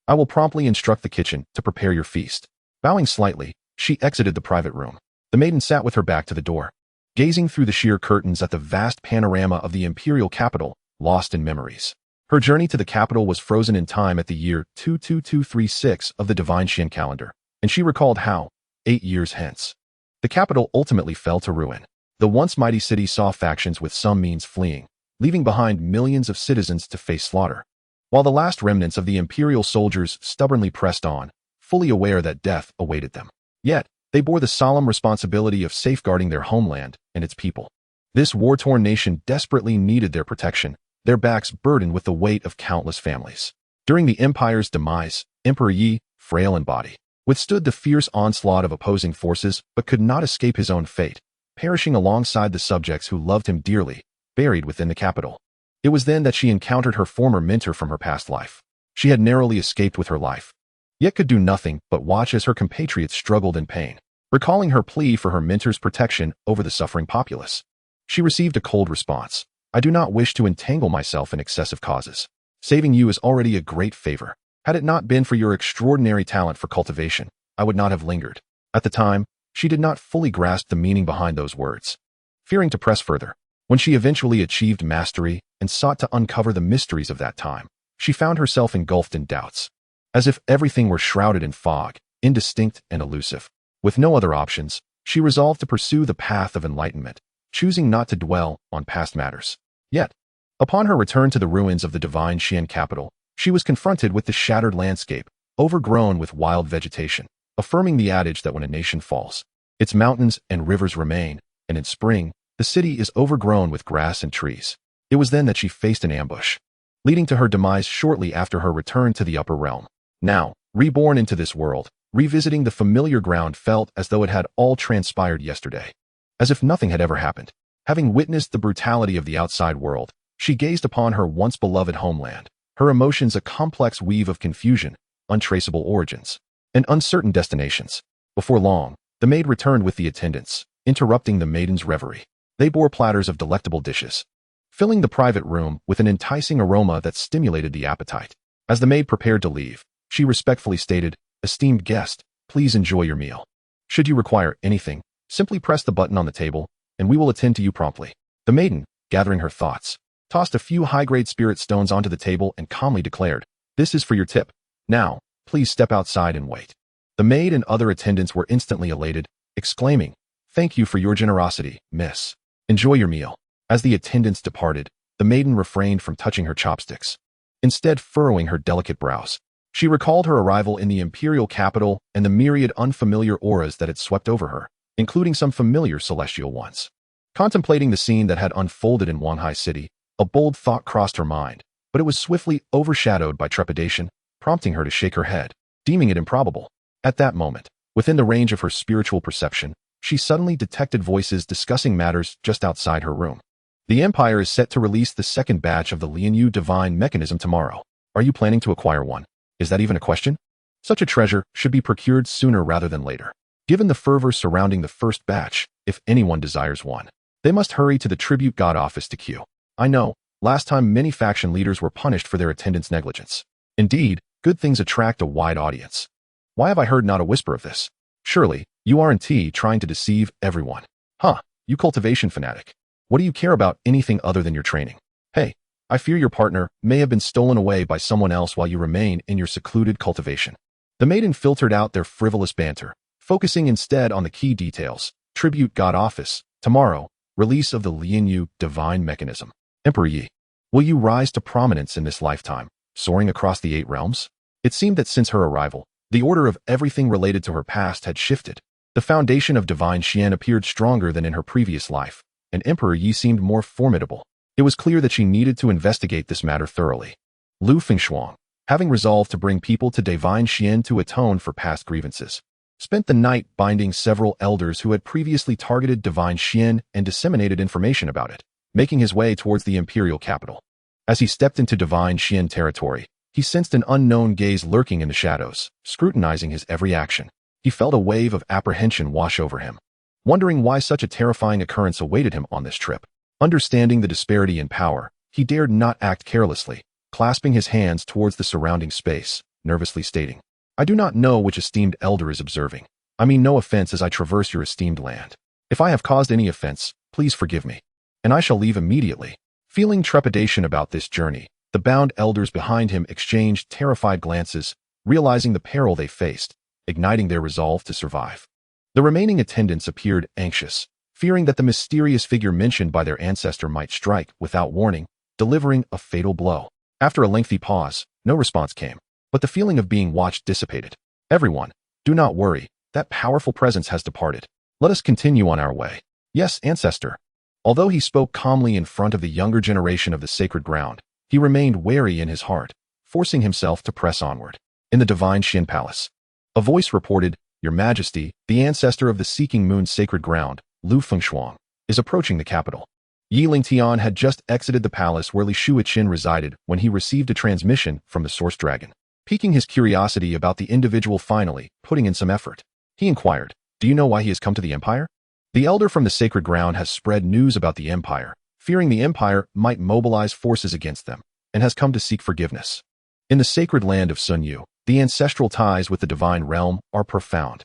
I will promptly instruct the kitchen to prepare your feast." Bowing slightly, she exited the private room. The maiden sat with her back to the door, gazing through the sheer curtains at the vast panorama of the imperial capital, lost in memories. Her journey to the capital was frozen in time at the year 22236 of the divine Xian calendar, and she recalled how, 8 years hence, the capital ultimately fell to ruin. The once mighty city saw factions with some means fleeing, leaving behind millions of citizens to face slaughter, while the last remnants of the imperial soldiers stubbornly pressed on, fully aware that death awaited them. Yet, they bore the solemn responsibility of safeguarding their homeland and its people. This war-torn nation desperately needed their protection, their backs burdened with the weight of countless families. During the empire's demise, Emperor Yi, frail in body, withstood the fierce onslaught of opposing forces but could not escape his own fate, perishing alongside the subjects who loved him dearly, buried within the capital. It was then that she encountered her former mentor from her past life. She had narrowly escaped with her life, yet could do nothing but watch as her compatriots struggled in pain. Recalling her plea for her mentor's protection over the suffering populace, she received a cold response. "I do not wish to entangle myself in excessive causes. Saving you is already a great favor. Had it not been for your extraordinary talent for cultivation, I would not have lingered." At the time, she did not fully grasp the meaning behind those words, fearing to press further. When she eventually achieved mastery and sought to uncover the mysteries of that time, she found herself engulfed in doubts, as if everything were shrouded in fog, indistinct and elusive. With no other options, she resolved to pursue the path of enlightenment, choosing not to dwell on past matters. Yet, upon her return to the ruins of the divine Xian capital, she was confronted with the shattered landscape, overgrown with wild vegetation, affirming the adage that when a nation falls, its mountains and rivers remain, and in spring, the city is overgrown with grass and trees. It was then that she faced an ambush, leading to her demise shortly after her return to the upper realm. Now, reborn into this world, revisiting the familiar ground felt as though it had all transpired yesterday, as if nothing had ever happened. Having witnessed the brutality of the outside world, she gazed upon her once beloved homeland, her emotions a complex weave of confusion, untraceable origins, and uncertain destinations. Before long, the maid returned with the attendants, interrupting the maiden's reverie. They bore platters of delectable dishes, filling the private room with an enticing aroma that stimulated the appetite. As the maid prepared to leave, she respectfully stated, "Esteemed guest, please enjoy your meal. Should you require anything, simply press the button on the table, and we will attend to you promptly." The maiden, gathering her thoughts, tossed a few high-grade spirit stones onto the table and calmly declared, "This is for your tip. Now, please step outside and wait." The maid and other attendants were instantly elated, exclaiming, "Thank you for your generosity, miss. Enjoy your meal." As the attendants departed, the maiden refrained from touching her chopsticks, instead furrowing her delicate brows. She recalled her arrival in the imperial capital and the myriad unfamiliar auras that had swept over her, including some familiar celestial ones. Contemplating the scene that had unfolded in Wanhai City, a bold thought crossed her mind, but it was swiftly overshadowed by trepidation, prompting her to shake her head, deeming it improbable. At that moment, within the range of her spiritual perception, she suddenly detected voices discussing matters just outside her room. The Empire is set to release the second batch of the Lianyu divine mechanism tomorrow. Are you planning to acquire one? Is that even a question? Such a treasure should be procured sooner rather than later. Given the fervor surrounding the first batch, if anyone desires one, they must hurry to the Tribute God office to queue. I know, last time many faction leaders were punished for their attendance negligence. Indeed, good things attract a wide audience. Why have I heard not a whisper of this? Surely, you aren't trying to deceive everyone. Huh, you cultivation fanatic. What do you care about anything other than your training? Hey, I fear your partner may have been stolen away by someone else while you remain in your secluded cultivation. The maiden filtered out their frivolous banter, focusing instead on the key details. Tribute God office, tomorrow, release of the Lianyu divine mechanism. Emperor Yi, will you rise to prominence in this lifetime, soaring across the 8 realms? It seemed that since her arrival, the order of everything related to her past had shifted. The foundation of divine Xian appeared stronger than in her previous life, and Emperor Yi seemed more formidable. It was clear that she needed to investigate this matter thoroughly. Lu Fengshuang, having resolved to bring people to divine Xian to atone for past grievances, spent the night binding several elders who had previously targeted divine Xian and disseminated information about it, making his way towards the imperial capital. As he stepped into divine Xian territory, he sensed an unknown gaze lurking in the shadows, scrutinizing his every action. He felt a wave of apprehension wash over him, wondering why such a terrifying occurrence awaited him on this trip. Understanding the disparity in power, he dared not act carelessly, clasping his hands towards the surrounding space, nervously stating, I do not know which esteemed elder is observing. I mean no offense as I traverse your esteemed land. If I have caused any offense, please forgive me, and I shall leave immediately. Feeling trepidation about this journey, the bound elders behind him exchanged terrified glances, realizing the peril they faced, igniting their resolve to survive. The remaining attendants appeared anxious, fearing that the mysterious figure mentioned by their ancestor might strike without warning, delivering a fatal blow. After a lengthy pause, no response came, but the feeling of being watched dissipated. Everyone, do not worry, that powerful presence has departed. Let us continue on our way. Yes, ancestor. Although he spoke calmly in front of the younger generation of the sacred ground, he remained wary in his heart, forcing himself to press onward. In the divine Xian palace, a voice reported, Your Majesty, the ancestor of the Seeking Moon's sacred ground, Lu Fengshuang, is approaching the capital. Lingtian had just exited the palace where Li Shuiqin resided when he received a transmission from the Source Dragon. Piquing his curiosity about the individual finally putting in some effort, he inquired, Do you know why he has come to the Empire? The elder from the sacred ground has spread news about the Empire, fearing the Empire might mobilize forces against them, and has come to seek forgiveness. In the sacred land of Sun Yu, the ancestral ties with the divine realm are profound.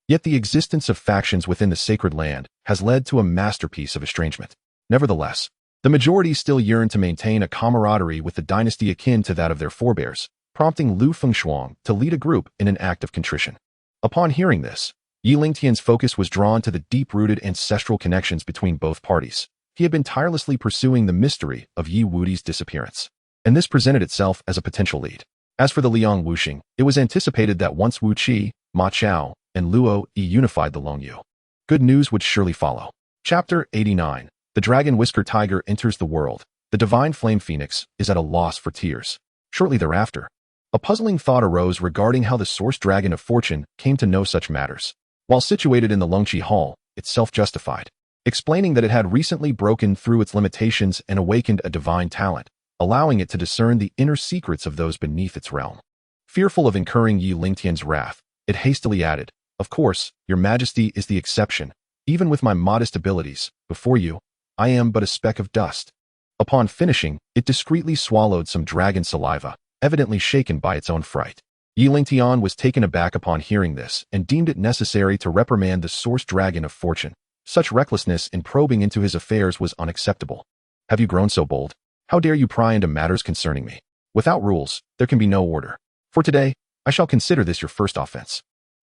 Yet the existence of factions within the sacred land has led to a masterpiece of estrangement. Nevertheless, the majority still yearn to maintain a camaraderie with the dynasty akin to that of their forebears, prompting Lu Fengshuang to lead a group in an act of contrition. Upon hearing this, Lingtian's focus was drawn to the deep-rooted ancestral connections between both parties. He had been tirelessly pursuing the mystery of Yi Wudi's disappearance, and this presented itself as a potential lead. As for the Liang Wuxing, it was anticipated that once Wu Qi, Ma Chao, and Luo Yi unified the Longyu, good news would surely follow. Chapter 89. The Dragon Whisker Tiger enters the world. The divine flame phoenix is at a loss for tears. Shortly thereafter, a puzzling thought arose regarding how the Source Dragon of Fortune came to know such matters. While situated in the Longqi Hall, it self-justified, explaining that it had recently broken through its limitations and awakened a divine talent, allowing it to discern the inner secrets of those beneath its realm. Fearful of incurring Yi Lingtian's wrath, it hastily added, Of course, your majesty is the exception. Even with my modest abilities, before you, I am but a speck of dust. Upon finishing, it discreetly swallowed some dragon saliva, evidently shaken by its own fright. Yi Lingtian was taken aback upon hearing this and deemed it necessary to reprimand the Source Dragon of Fortune. Such recklessness in probing into his affairs was unacceptable. Have you grown so bold? How dare you pry into matters concerning me? Without rules, there can be no order. For today, I shall consider this your first offense.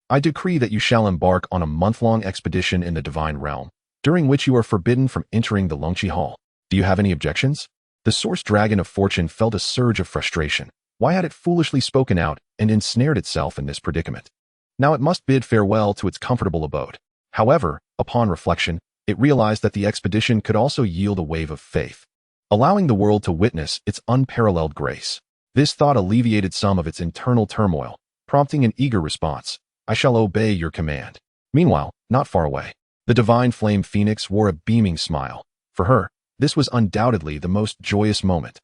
I decree that you shall embark on a month-long expedition in the divine realm, during which you are forbidden from entering the Longqi Hall. Do you have any objections? The Source Dragon of Fortune felt a surge of frustration. Why had it foolishly spoken out and ensnared itself in this predicament? Now it must bid farewell to its comfortable abode. However, upon reflection, it realized that the expedition could also yield a wave of faith, allowing the world to witness its unparalleled grace. This thought alleviated some of its internal turmoil, prompting an eager response. I shall obey your command. Meanwhile, not far away, the divine flame phoenix wore a beaming smile. For her, this was undoubtedly the most joyous moment.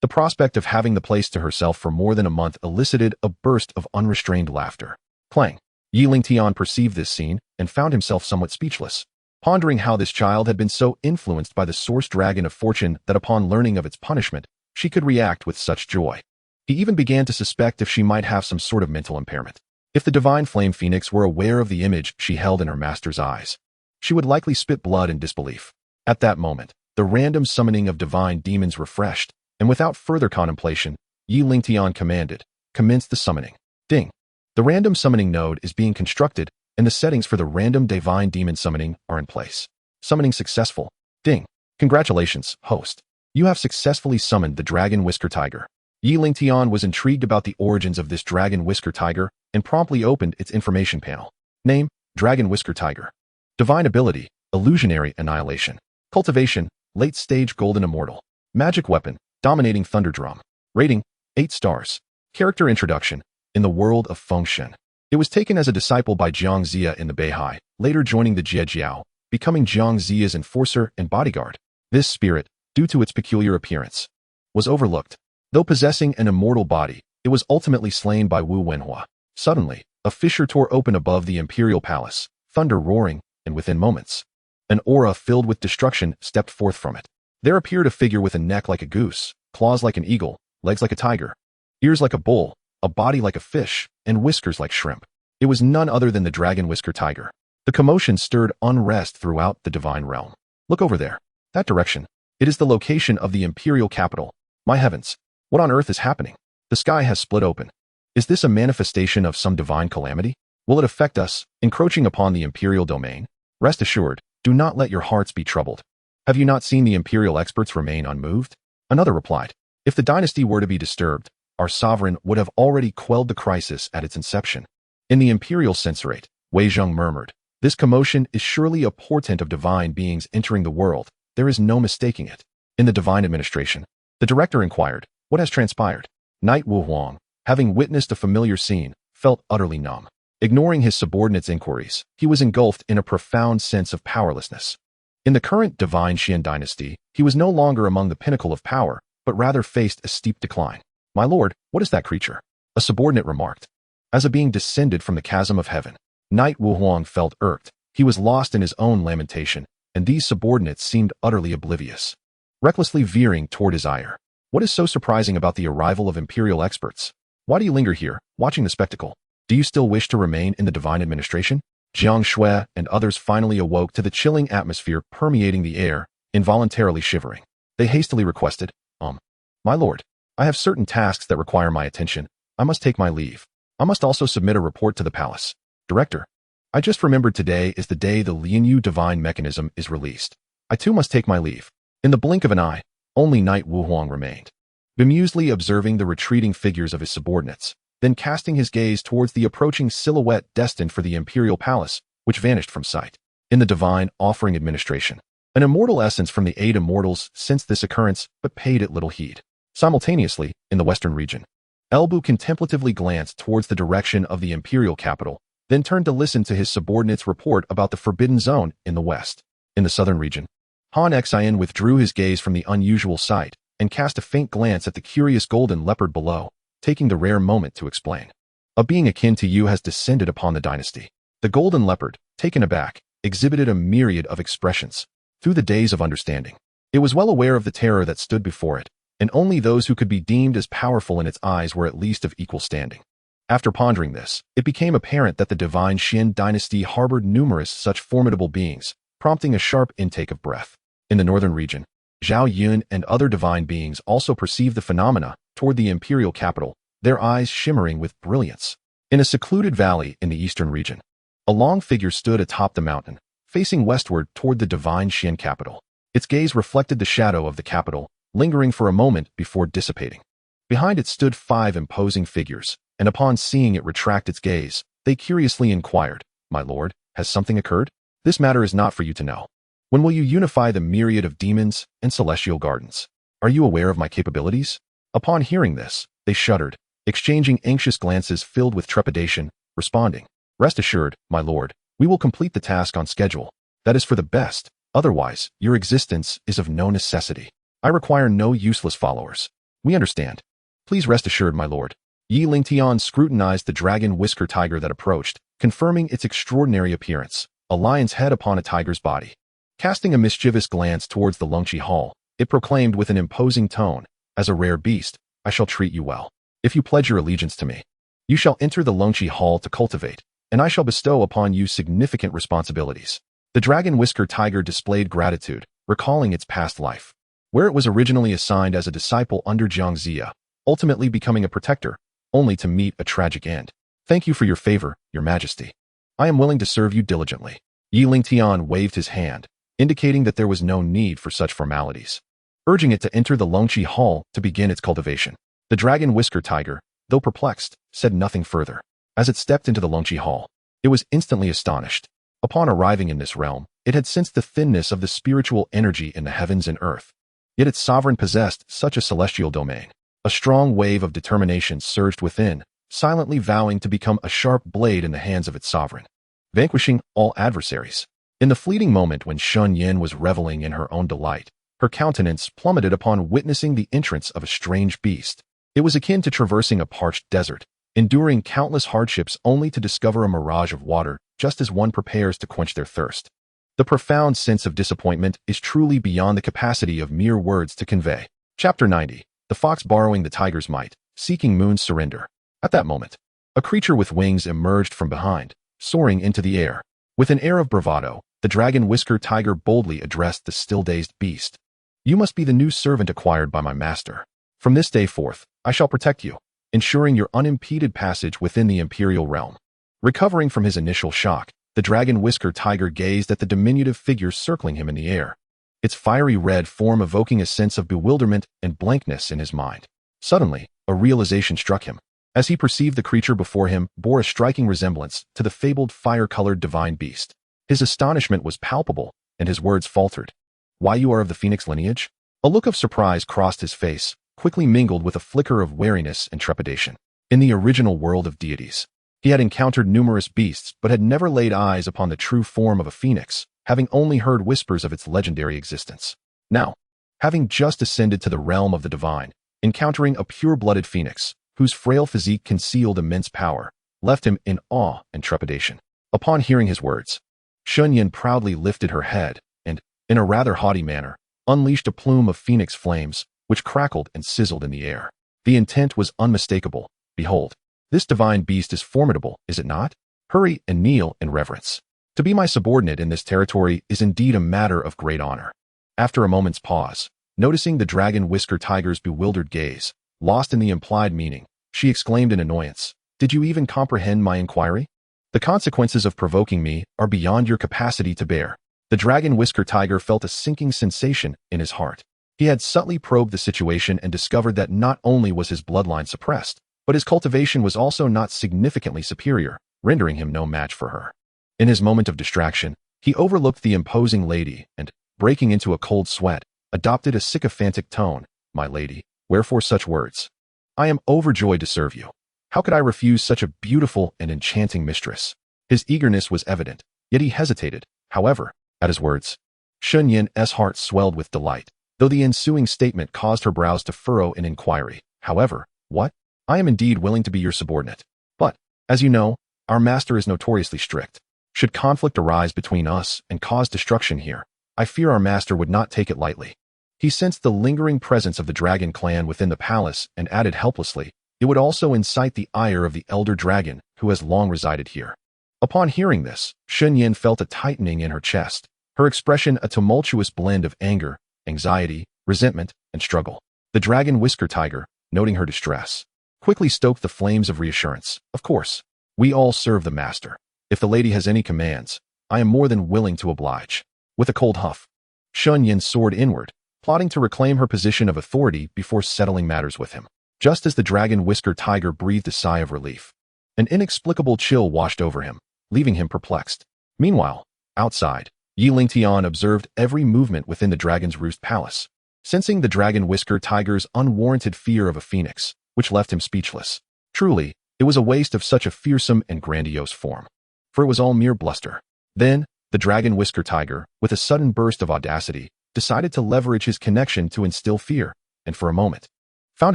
The prospect of having the place to herself for more than a month elicited a burst of unrestrained laughter. Clang. Lingtian perceived this scene and found himself somewhat speechless, pondering how this child had been so influenced by the source dragon of fortune that upon learning of its punishment, she could react with such joy. He even began to suspect if she might have some sort of mental impairment. If the divine flame phoenix were aware of the image she held in her master's eyes, she would likely spit blood in disbelief. At that moment, the random summoning of divine demons refreshed, and without further contemplation, Lingtian commanded, commence the summoning. Ding. The random summoning node is being constructed, and the settings for the random divine demon summoning are in place. Summoning successful. Ding. Congratulations, host. You have successfully summoned the Dragon Whisker Tiger. Lingtian was intrigued about the origins of this Dragon Whisker Tiger and promptly opened its information panel. Name, Dragon Whisker Tiger. Divine ability, Illusionary Annihilation. Cultivation, Late Stage Golden Immortal. Magic weapon, Dominating Thunder Drum. Rating, 8 stars. Character introduction, in the world of Fengshen. It was taken as a disciple by Xianxia in the Beihai, later joining the Jiejiao, becoming Xianxia's enforcer and bodyguard. This spirit, due to its peculiar appearance, was overlooked. Though possessing an immortal body, it was ultimately slain by Wu Wenhua. Suddenly, a fissure tore open above the imperial palace, thunder roaring, and within moments, an aura filled with destruction stepped forth from it. There appeared a figure with a neck like a goose, claws like an eagle, legs like a tiger, ears like a bull, a body like a fish, and whiskers like shrimp. It was none other than the Dragon Whisker Tiger. The commotion stirred unrest throughout the divine realm. Look over there. That direction. It is the location of the imperial capital. My heavens, what on earth is happening? The sky has split open. Is this a manifestation of some divine calamity? Will it affect us, encroaching upon the imperial domain? Rest assured, do not let your hearts be troubled. Have you not seen the imperial experts remain unmoved? Another replied, if the dynasty were to be disturbed, our sovereign would have already quelled the crisis at its inception. In the imperial censorate, Wei Zheng murmured, this commotion is surely a portent of divine beings entering the world. There is no mistaking it. In the divine administration, the director inquired, what has transpired? Knight Wu Huang, having witnessed a familiar scene, felt utterly numb. Ignoring his subordinates' inquiries, he was engulfed in a profound sense of powerlessness. In the current divine Xian dynasty, he was no longer among the pinnacle of power, but rather faced a steep decline. My lord, what is that creature? A subordinate remarked. As a being descended from the chasm of heaven, Knight Wu Huang felt irked. He was lost in his own lamentation, and these subordinates seemed utterly oblivious, recklessly veering toward his ire. What is so surprising about the arrival of imperial experts? Why do you linger here, watching the spectacle? Do you still wish to remain in the divine administration? Jiang Shui and others finally awoke to the chilling atmosphere permeating the air, involuntarily shivering. They hastily requested, My lord, I have certain tasks that require my attention. I must take my leave. I must also submit a report to the palace. Director, I just remembered today is the day the Lianyu divine mechanism is released. I too must take my leave. In the blink of an eye, only Knight Wu Huang remained, bemusedly observing the retreating figures of his subordinates, then casting his gaze towards the approaching silhouette destined for the imperial palace, which vanished from sight. In the divine offering administration, an immortal essence from the 8 immortals sensed this occurrence but paid it little heed. Simultaneously, in the western region, Elbu contemplatively glanced towards the direction of the imperial capital, then turned to listen to his subordinate's report about the forbidden zone in the west. In the southern region, Han Xian withdrew his gaze from the unusual sight and cast a faint glance at the curious golden leopard below, taking the rare moment to explain. A being akin to you has descended upon the dynasty. The golden leopard, taken aback, exhibited a myriad of expressions. Through the days of understanding, it was well aware of the terror that stood before it, and only those who could be deemed as powerful in its eyes were at least of equal standing. After pondering this, it became apparent that the divine Xian dynasty harbored numerous such formidable beings, prompting a sharp intake of breath. In the northern region, Zhao Yun and other divine beings also perceived the phenomena toward the imperial capital, their eyes shimmering with brilliance. In a secluded valley in the eastern region, a long figure stood atop the mountain, facing westward toward the divine Xian capital. Its gaze reflected the shadow of the capital, lingering for a moment before dissipating. Behind it stood 5 imposing figures, and upon seeing it retract its gaze, they curiously inquired, My lord, has something occurred? This matter is not for you to know. When will you unify the myriad of demons and celestial gardens? Are you aware of my capabilities?" Upon hearing this, they shuddered, exchanging anxious glances filled with trepidation, responding, "Rest assured, my lord, we will complete the task on schedule. That is for the best. Otherwise, your existence is of no necessity. I require no useless followers." "We understand. Please rest assured, my lord." Lingtian scrutinized the dragon whisker tiger that approached, confirming its extraordinary appearance, a lion's head upon a tiger's body. Casting a mischievous glance towards the Lingtian hall, it proclaimed with an imposing tone, "As a rare beast, I shall treat you well. If you pledge your allegiance to me, you shall enter the Lingtian hall to cultivate, and I shall bestow upon you significant responsibilities." The dragon whisker tiger displayed gratitude, recalling its past life, where it was originally assigned as a disciple under xianxia, ultimately becoming a protector, only to meet a tragic end. "Thank you for your favor, your majesty. I am willing to serve you diligently." Lingtian waved his hand, indicating that there was no need for such formalities, urging it to enter the Lingtian hall to begin its cultivation. The dragon whisker tiger, though perplexed, said nothing further. As it stepped into the Lingtian hall, it was instantly astonished. Upon arriving in this realm, it had sensed the thinness of the spiritual energy in the heavens and earth. Yet its sovereign possessed such a celestial domain. A strong wave of determination surged within, silently vowing to become a sharp blade in the hands of its sovereign, vanquishing all adversaries. In the fleeting moment when Xianxian was reveling in her own delight, her countenance plummeted upon witnessing the entrance of a strange beast. It was akin to traversing a parched desert, enduring countless hardships only to discover a mirage of water just as one prepares to quench their thirst. The profound sense of disappointment is truly beyond the capacity of mere words to convey. Chapter 90. The fox borrowing the tiger's might, seeking Moon's surrender. At that moment, a creature with wings emerged from behind, soaring into the air. With an air of bravado, the dragon whisker tiger boldly addressed the still-dazed beast. "You must be the new servant acquired by my master. From this day forth, I shall protect you, ensuring your unimpeded passage within the imperial realm." Recovering from his initial shock, the dragon whisker tiger gazed at the diminutive figure circling him in the air, its fiery red form evoking a sense of bewilderment and blankness in his mind. Suddenly, a realization struck him, as he perceived the creature before him bore a striking resemblance to the fabled fire-colored divine beast. His astonishment was palpable, and his words faltered. "Why, you are of the phoenix lineage?" A look of surprise crossed his face, quickly mingled with a flicker of wariness and trepidation. In the original world of deities, he had encountered numerous beasts but had never laid eyes upon the true form of a phoenix, having only heard whispers of its legendary existence. Now, having just ascended to the realm of the divine, encountering a pure-blooded phoenix, whose frail physique concealed immense power, left him in awe and trepidation. Upon hearing his words, Xianxian proudly lifted her head and, in a rather haughty manner, unleashed a plume of phoenix flames, which crackled and sizzled in the air. The intent was unmistakable. "Behold, this divine beast is formidable, is it not? Hurry and kneel in reverence. To be my subordinate in this territory is indeed a matter of great honor." After a moment's pause, noticing the dragon whisker tiger's bewildered gaze, lost in the implied meaning, she exclaimed in annoyance, "Did you even comprehend my inquiry? The consequences of provoking me are beyond your capacity to bear." The dragon whisker tiger felt a sinking sensation in his heart. He had subtly probed the situation and discovered that not only was his bloodline suppressed, but his cultivation was also not significantly superior, rendering him no match for her. In his moment of distraction, he overlooked the imposing lady and, breaking into a cold sweat, adopted a sycophantic tone. "My lady, wherefore such words? I am overjoyed to serve you. How could I refuse such a beautiful and enchanting mistress?" His eagerness was evident, yet he hesitated, however, at his words. Xianxian's heart swelled with delight, though the ensuing statement caused her brows to furrow in inquiry. "However, what? I am indeed willing to be your subordinate. But, as you know, our master is notoriously strict. Should conflict arise between us and cause destruction here, I fear our master would not take it lightly." He sensed the lingering presence of the dragon clan within the palace and added helplessly, "It would also incite the ire of the elder dragon who has long resided here." Upon hearing this, Xianxian felt a tightening in her chest, her expression a tumultuous blend of anger, anxiety, resentment, and struggle. The dragon whisker tiger, noting her distress, quickly stoked the flames of reassurance. "Of course, we all serve the master. If the lady has any commands, I am more than willing to oblige." With a cold huff, Xianxian soared inward, plotting to reclaim her position of authority before settling matters with him. Just as the dragon whisker tiger breathed a sigh of relief, an inexplicable chill washed over him, leaving him perplexed. Meanwhile, Outside, Lingtian observed every movement within the Dragon's Roost Palace, sensing the Dragon Whisker Tiger's unwarranted fear of a phoenix, which left him speechless. Truly, it was a waste of such a fearsome and grandiose form, for it was all mere bluster. Then, the Dragon Whisker Tiger, with a sudden burst of audacity, decided to leverage his connection to instill fear, and for a moment, found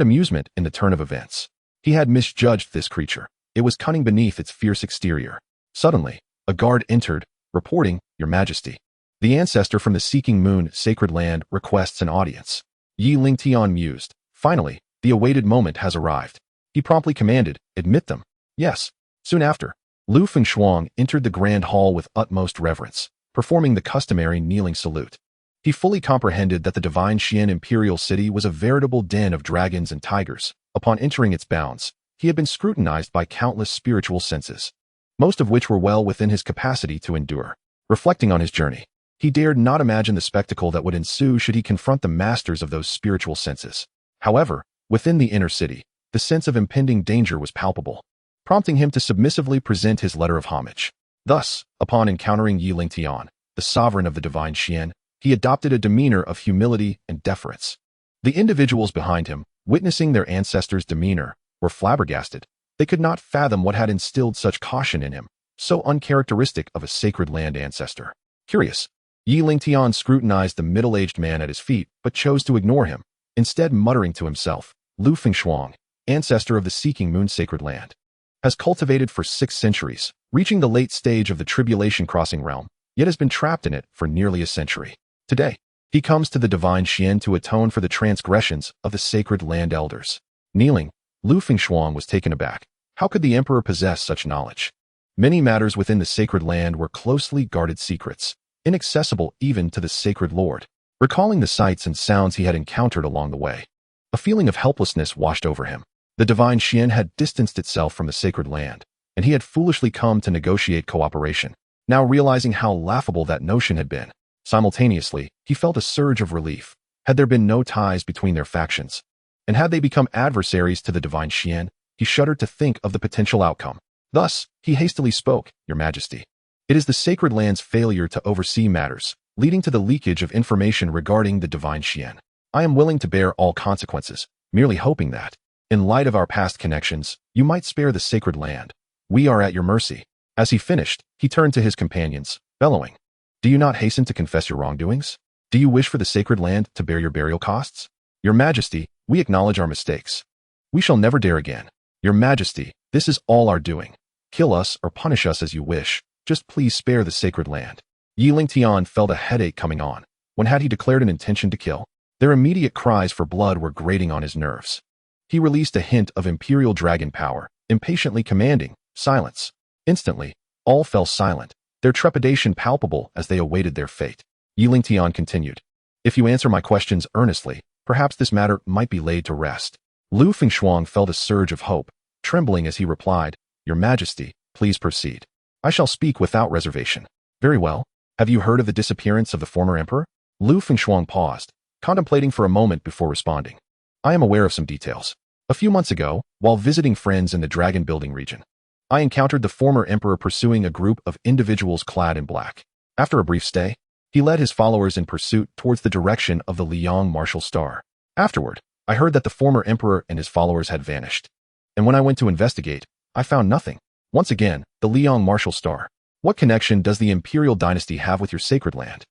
amusement in the turn of events. He had misjudged this creature. It was cunning beneath its fierce exterior. Suddenly, a guard entered, reporting, "Your Majesty, the ancestor from the Seeking Moon Sacred Land requests an audience." Lingtian mused. Finally, the awaited moment has arrived. He promptly commanded, "Admit them." Yes. Soon after, Lu Fengshuang entered the grand hall with utmost reverence, performing the customary kneeling salute. He fully comprehended that the divine Xian imperial city was a veritable den of dragons and tigers. Upon entering its bounds, he had been scrutinized by countless spiritual senses, most of which were well within his capacity to endure. Reflecting on his journey, he dared not imagine the spectacle that would ensue should he confront the masters of those spiritual senses. However, within the inner city, the sense of impending danger was palpable, prompting him to submissively present his letter of homage. Thus, upon encountering Lingtian, the sovereign of the divine Xian, he adopted a demeanor of humility and deference. The individuals behind him, witnessing their ancestor's demeanor, were flabbergasted. They could not fathom what had instilled such caution in him, so uncharacteristic of a sacred land ancestor. Curious, Lingtian scrutinized the middle-aged man at his feet, but chose to ignore him, instead muttering to himself, "Lu Fengshuang, ancestor of the Seeking Moon Sacred Land, has cultivated for 6 centuries, reaching the late stage of the Tribulation Crossing realm, yet has been trapped in it for nearly a century. Today, he comes to the divine Xian to atone for the transgressions of the sacred land elders." Kneeling, Lu Fengshuang was taken aback. How could the emperor possess such knowledge? Many matters within the sacred land were closely guarded secrets, inaccessible even to the sacred lord. Recalling the sights and sounds he had encountered along the way, a feeling of helplessness washed over him. The divine Xian had distanced itself from the sacred land, and he had foolishly come to negotiate cooperation. Now realizing how laughable that notion had been, simultaneously, he felt a surge of relief. Had there been no ties between their factions, and had they become adversaries to the divine Xian, he shuddered to think of the potential outcome. Thus, he hastily spoke, "Your Majesty, it is the sacred land's failure to oversee matters, leading to the leakage of information regarding the divine Xian. I am willing to bear all consequences, merely hoping that, in light of our past connections, you might spare the sacred land. We are at your mercy." As he finished, he turned to his companions, bellowing, "Do you not hasten to confess your wrongdoings? Do you wish for the sacred land to bear your burial costs? Your Majesty, we acknowledge our mistakes. We shall never dare again. Your Majesty, this is all our doing. Kill us or punish us as you wish. Just please spare the sacred land." Lingtian felt a headache coming on. When had he declared an intention to kill? Their immediate cries for blood were grating on his nerves. He released a hint of imperial dragon power, impatiently commanding, "Silence." Instantly, all fell silent, their trepidation palpable as they awaited their fate. Lingtian continued, "If you answer my questions earnestly, perhaps this matter might be laid to rest." Lu Fengshuang felt a surge of hope, trembling as he replied, "Your Majesty, please proceed. I shall speak without reservation." "Very well. Have you heard of the disappearance of the former emperor?" Lu Fengshuang paused, contemplating for a moment before responding. "I am aware of some details. A few months ago, while visiting friends in the dragon building region, I encountered the former emperor pursuing a group of individuals clad in black. After a brief stay, he led his followers in pursuit towards the direction of the Liang Martial Star. Afterward, I heard that the former emperor and his followers had vanished. And when I went to investigate, I found nothing. Once again, the Liang Martial Star. What connection does the imperial dynasty have with your sacred land?"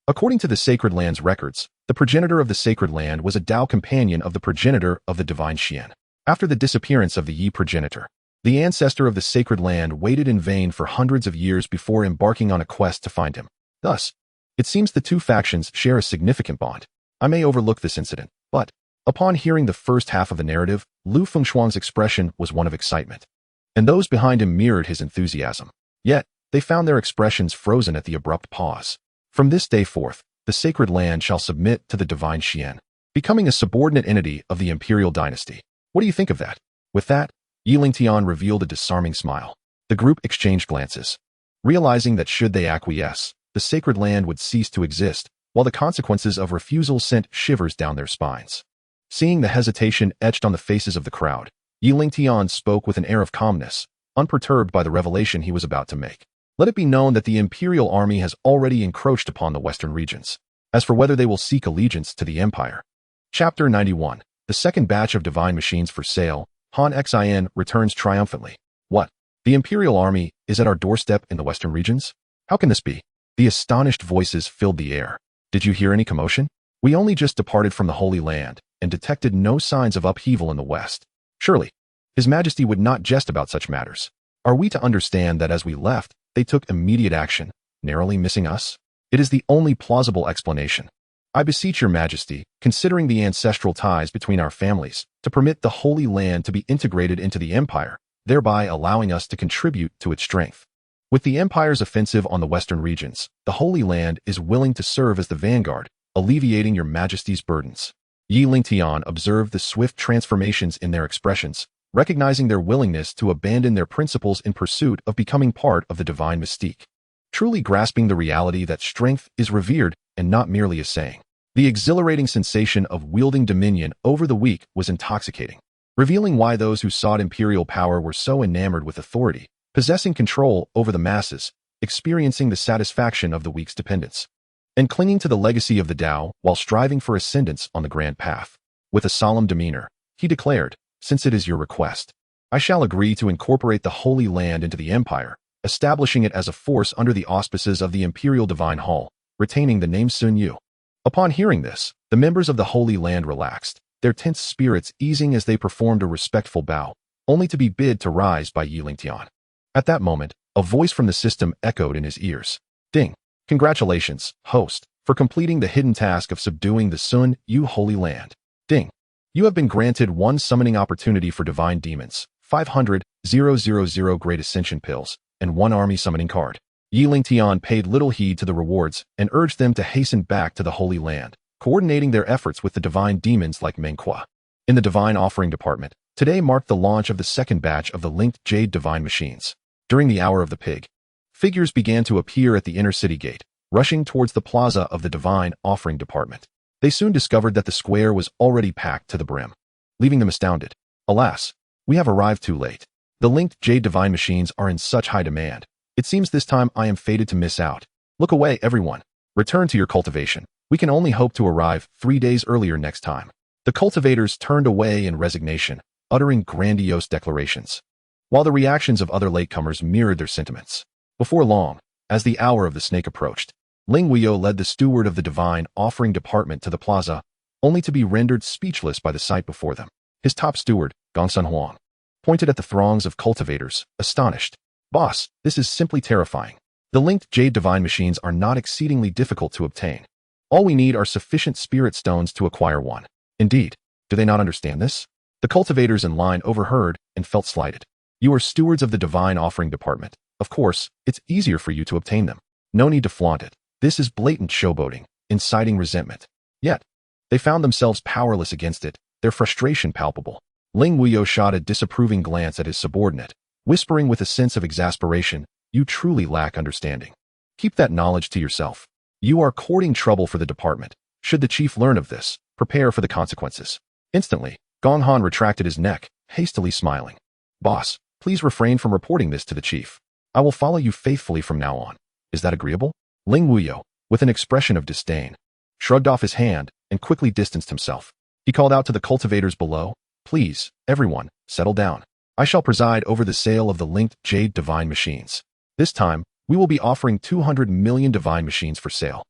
According to the sacred land's records, the progenitor of the sacred land was a Dao companion of the progenitor of the divine Xian. After the disappearance of the Yi progenitor, the ancestor of the sacred land waited in vain for hundreds of years before embarking on a quest to find him. Thus, it seems the two factions share a significant bond. I may overlook this incident, but upon hearing the first half of the narrative, Lu Fengshuang's expression was one of excitement, and those behind him mirrored his enthusiasm. Yet, they found their expressions frozen at the abrupt pause. From this day forth, the sacred land shall submit to the divine Xian, becoming a subordinate entity of the imperial dynasty. What do you think of that? With that, Lingtian revealed a disarming smile. The group exchanged glances, realizing that should they acquiesce, the sacred land would cease to exist, while the consequences of refusal sent shivers down their spines. Seeing the hesitation etched on the faces of the crowd, Lingtian spoke with an air of calmness, unperturbed by the revelation he was about to make. Let it be known that the Imperial army has already encroached upon the western regions. As for whether they will seek allegiance to the Empire. Chapter 91. The second batch of divine machines for sale. Han Xin returns triumphantly. What? The Imperial army is at our doorstep in the western regions? How can this be? The astonished voices filled the air. Did you hear any commotion? We only just departed from the Holy Land and detected no signs of upheaval in the west. Surely, His Majesty would not jest about such matters. Are we to understand that as we left, they took immediate action, narrowly missing us? It is the only plausible explanation. I beseech your Majesty, considering the ancestral ties between our families, to permit the Holy Land to be integrated into the Empire, thereby allowing us to contribute to its strength. With the Empire's offensive on the western regions, the Holy Land is willing to serve as the vanguard, alleviating your Majesty's burdens. Lingtian observed the swift transformations in their expressions, recognizing their willingness to abandon their principles in pursuit of becoming part of the divine mystique. Truly grasping the reality that strength is revered and not merely a saying. The exhilarating sensation of wielding dominion over the weak was intoxicating, revealing why those who sought imperial power were so enamored with authority, possessing control over the masses, experiencing the satisfaction of the weak's dependence, and clinging to the legacy of the Tao while striving for ascendance on the grand path. With a solemn demeanor, he declared, "Since it is your request, I shall agree to incorporate the Holy Land into the Empire, establishing it as a force under the auspices of the Imperial Divine Hall, retaining the name Sun Yu." Upon hearing this, the members of the Holy Land relaxed, their tense spirits easing as they performed a respectful bow, only to be bid to rise by Lingtian. At that moment, a voice from the system echoed in his ears. "Ding! Congratulations, host, for completing the hidden task of subduing the Sun Yu Holy Land. Ding! You have been granted one summoning opportunity for divine demons, 500,000 Great Ascension pills, and one army summoning card." Lingtian paid little heed to the rewards and urged them to hasten back to the Holy Land, coordinating their efforts with the divine demons like Mengqua. In the Divine Offering Department, today marked the launch of the second batch of the linked Jade Divine Machines. During the Hour of the Pig, figures began to appear at the inner city gate, rushing towards the plaza of the Divine Offering Department. They soon discovered that the square was already packed to the brim, leaving them astounded. "Alas, we have arrived too late. The linked Jade Divine Machines are in such high demand. It seems this time I am fated to miss out. Look away, everyone. Return to your cultivation. We can only hope to arrive 3 days earlier next time." The cultivators turned away in resignation, uttering grandiose declarations, while the reactions of other latecomers mirrored their sentiments. Before long, as the hour of the snake approached, Ling Wuyo led the steward of the Divine Offering Department to the plaza, only to be rendered speechless by the sight before them. His top steward, Gongsun Huang, pointed at the throngs of cultivators, astonished. "Boss, this is simply terrifying. The linked Jade Divine Machines are not exceedingly difficult to obtain. All we need are sufficient spirit stones to acquire one." Indeed, do they not understand this? The cultivators in line overheard and felt slighted. "You are stewards of the Divine Offering Department. Of course, it's easier for you to obtain them. No need to flaunt it. This is blatant showboating, inciting resentment." Yet, they found themselves powerless against it, their frustration palpable. Ling Wuyo shot a disapproving glance at his subordinate, whispering with a sense of exasperation, "You truly lack understanding. Keep that knowledge to yourself. You are courting trouble for the department. Should the chief learn of this, prepare for the consequences." Instantly, Gong Han retracted his neck, hastily smiling. "Boss, please refrain from reporting this to the chief. I will follow you faithfully from now on. Is that agreeable?" Ling Wuyo, with an expression of disdain, shrugged off his hand and quickly distanced himself. He called out to the cultivators below, "Please, everyone, settle down. I shall preside over the sale of the linked Jade Divine Machines. This time, we will be offering 200 million divine machines for sale.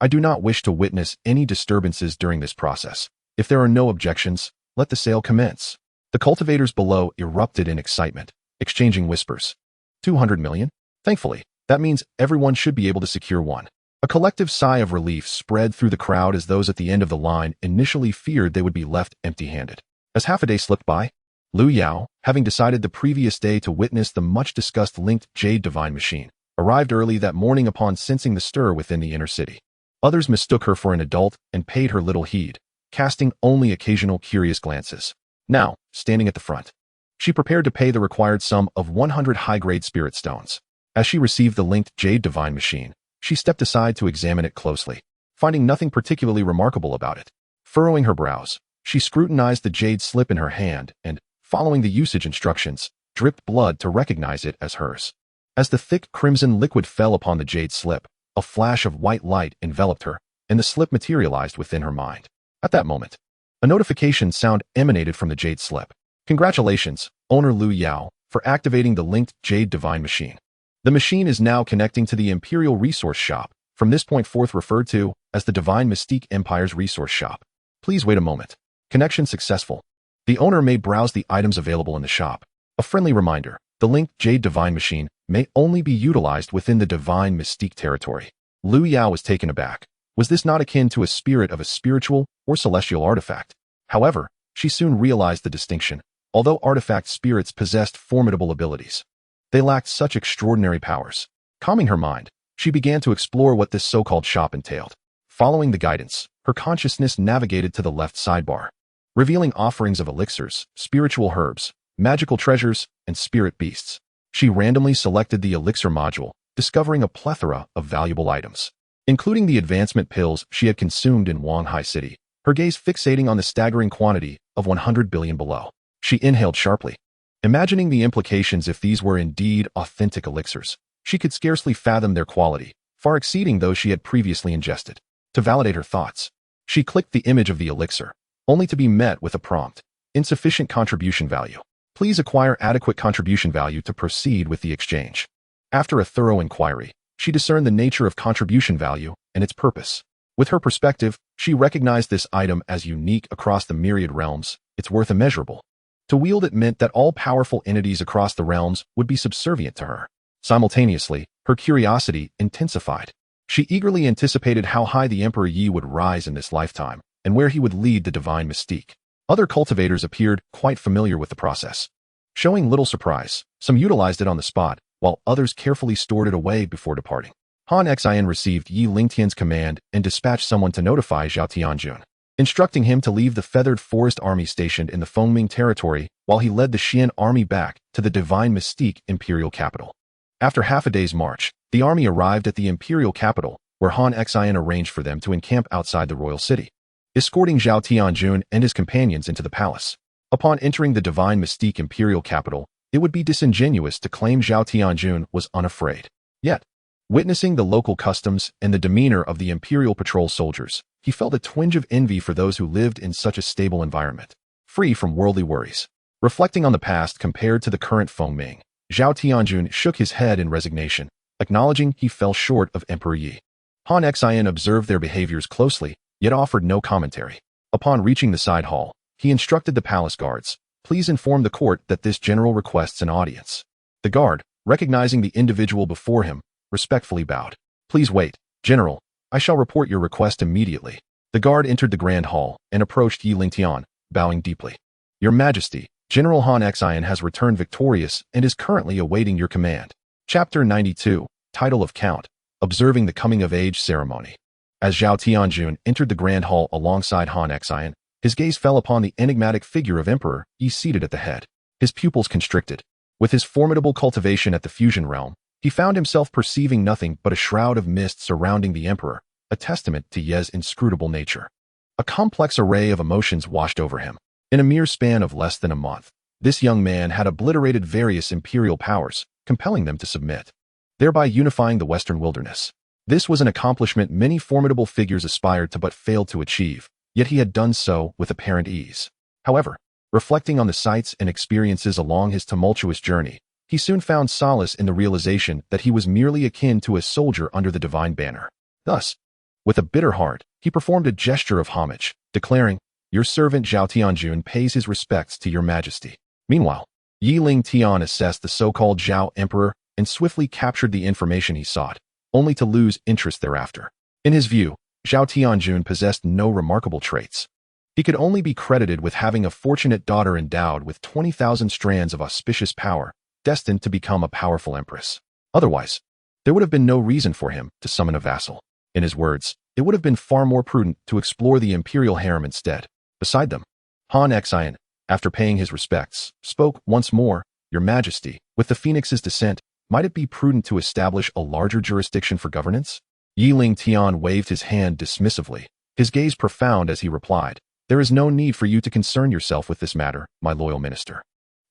I do not wish to witness any disturbances during this process. If there are no objections, let the sale commence." The cultivators below erupted in excitement, exchanging whispers. 200 million? Thankfully, that means everyone should be able to secure one. A collective sigh of relief spread through the crowd as those at the end of the line initially feared they would be left empty-handed. As half a day slipped by, Lu Yao, having decided the previous day to witness the much-discussed linked Jade Divine Machine, arrived early that morning upon sensing the stir within the inner city. Others mistook her for an adult and paid her little heed, casting only occasional curious glances. Now, standing at the front, she prepared to pay the required sum of 100 high-grade spirit stones. As she received the linked Jade Divine Machine, she stepped aside to examine it closely, finding nothing particularly remarkable about it. Furrowing her brows, she scrutinized the jade slip in her hand and, following the usage instructions, dripped blood to recognize it as hers. As the thick crimson liquid fell upon the jade slip, a flash of white light enveloped her, and the slip materialized within her mind. At that moment, a notification sound emanated from the jade slip. Congratulations, owner Liu Yao, for activating the linked Jade Divine Machine. The machine is now connecting to the Imperial Resource Shop, from this point forth referred to as the Divine Mystique Empire's Resource Shop. Please wait a moment. Connection successful. The owner may browse the items available in the shop. A friendly reminder, the linked Jade Divine Machine may only be utilized within the Divine Mystique territory. Liu Yao was taken aback. Was this not akin to a spirit of a spiritual or celestial artifact? However, she soon realized the distinction. Although artifact spirits possessed formidable abilities, they lacked such extraordinary powers. Calming her mind, she began to explore what this so-called shop entailed. Following the guidance, her consciousness navigated to the left sidebar, revealing offerings of elixirs, spiritual herbs, magical treasures, and spirit beasts. She randomly selected the elixir module, discovering a plethora of valuable items, including the advancement pills she had consumed in Wanhai City, her gaze fixating on the staggering quantity of 100 billion below. She inhaled sharply, imagining the implications if these were indeed authentic elixirs. She could scarcely fathom their quality, far exceeding those she had previously ingested. To validate her thoughts, she clicked the image of the elixir, only to be met with a prompt: insufficient contribution value. Please acquire adequate contribution value to proceed with the exchange. After a thorough inquiry, she discerned the nature of contribution value and its purpose. With her perspective, she recognized this item as unique across the myriad realms, its worth immeasurable. To wield it meant that all powerful entities across the realms would be subservient to her. Simultaneously, her curiosity intensified. She eagerly anticipated how high the Emperor Yi would rise in this lifetime, and where he would lead the divine mystique. Other cultivators appeared quite familiar with the process. Showing little surprise, some utilized it on the spot, while others carefully stored it away before departing. Han Xian received Yi Lingtian's command and dispatched someone to notify Zhao Tianjun, instructing him to leave the feathered forest army stationed in the Fengming territory while he led the Xian army back to the divine mystique imperial capital. After half a day's march, the army arrived at the imperial capital, where Han Xian arranged for them to encamp outside the royal city, escorting Zhao Tianjun and his companions into the palace. Upon entering the divine mystique imperial capital, it would be disingenuous to claim Zhao Tianjun was unafraid. Yet, witnessing the local customs and the demeanor of the imperial patrol soldiers, he felt a twinge of envy for those who lived in such a stable environment, free from worldly worries. Reflecting on the past compared to the current Fengming, Zhao Tianjun shook his head in resignation, acknowledging he fell short of Emperor Yi. Han Xian observed their behaviors closely, yet offered no commentary. Upon reaching the side hall, he instructed the palace guards, "Please inform the court that this general requests an audience." The guard, recognizing the individual before him, respectfully bowed. "Please wait, General. I shall report your request immediately." The guard entered the grand hall and approached Yi Lingtian, bowing deeply. "Your Majesty, General Han Xian has returned victorious and is currently awaiting your command." Chapter 92, Title of Count, Observing the Coming of Age Ceremony. As Zhao Tianjun entered the grand hall alongside Han Xian, his gaze fell upon the enigmatic figure of Emperor Yi seated at the head. His pupils constricted. With his formidable cultivation at the fusion realm, he found himself perceiving nothing but a shroud of mist surrounding the Emperor, a testament to Ye's inscrutable nature. A complex array of emotions washed over him. In a mere span of less than a month, this young man had obliterated various imperial powers, compelling them to submit, thereby unifying the Western wilderness. This was an accomplishment many formidable figures aspired to but failed to achieve, yet he had done so with apparent ease. However, reflecting on the sights and experiences along his tumultuous journey, he soon found solace in the realization that he was merely akin to a soldier under the divine banner. Thus, with a bitter heart, he performed a gesture of homage, declaring, "Your servant Zhao Tianjun pays his respects to your majesty." Meanwhile, Yi Lingtian assessed the so-called Zhao Emperor and swiftly captured the information he sought, only to lose interest thereafter. In his view, Zhao Tianjun possessed no remarkable traits. He could only be credited with having a fortunate daughter endowed with 20,000 strands of auspicious power, destined to become a powerful empress. Otherwise, there would have been no reason for him to summon a vassal. In his words, it would have been far more prudent to explore the imperial harem instead. Beside them, Han Xian, after paying his respects, spoke once more, "Your Majesty, with the Phoenix's descent, might it be prudent to establish a larger jurisdiction for governance?" Yi Lingtian waved his hand dismissively, his gaze profound as he replied, "There is no need for you to concern yourself with this matter, my loyal minister.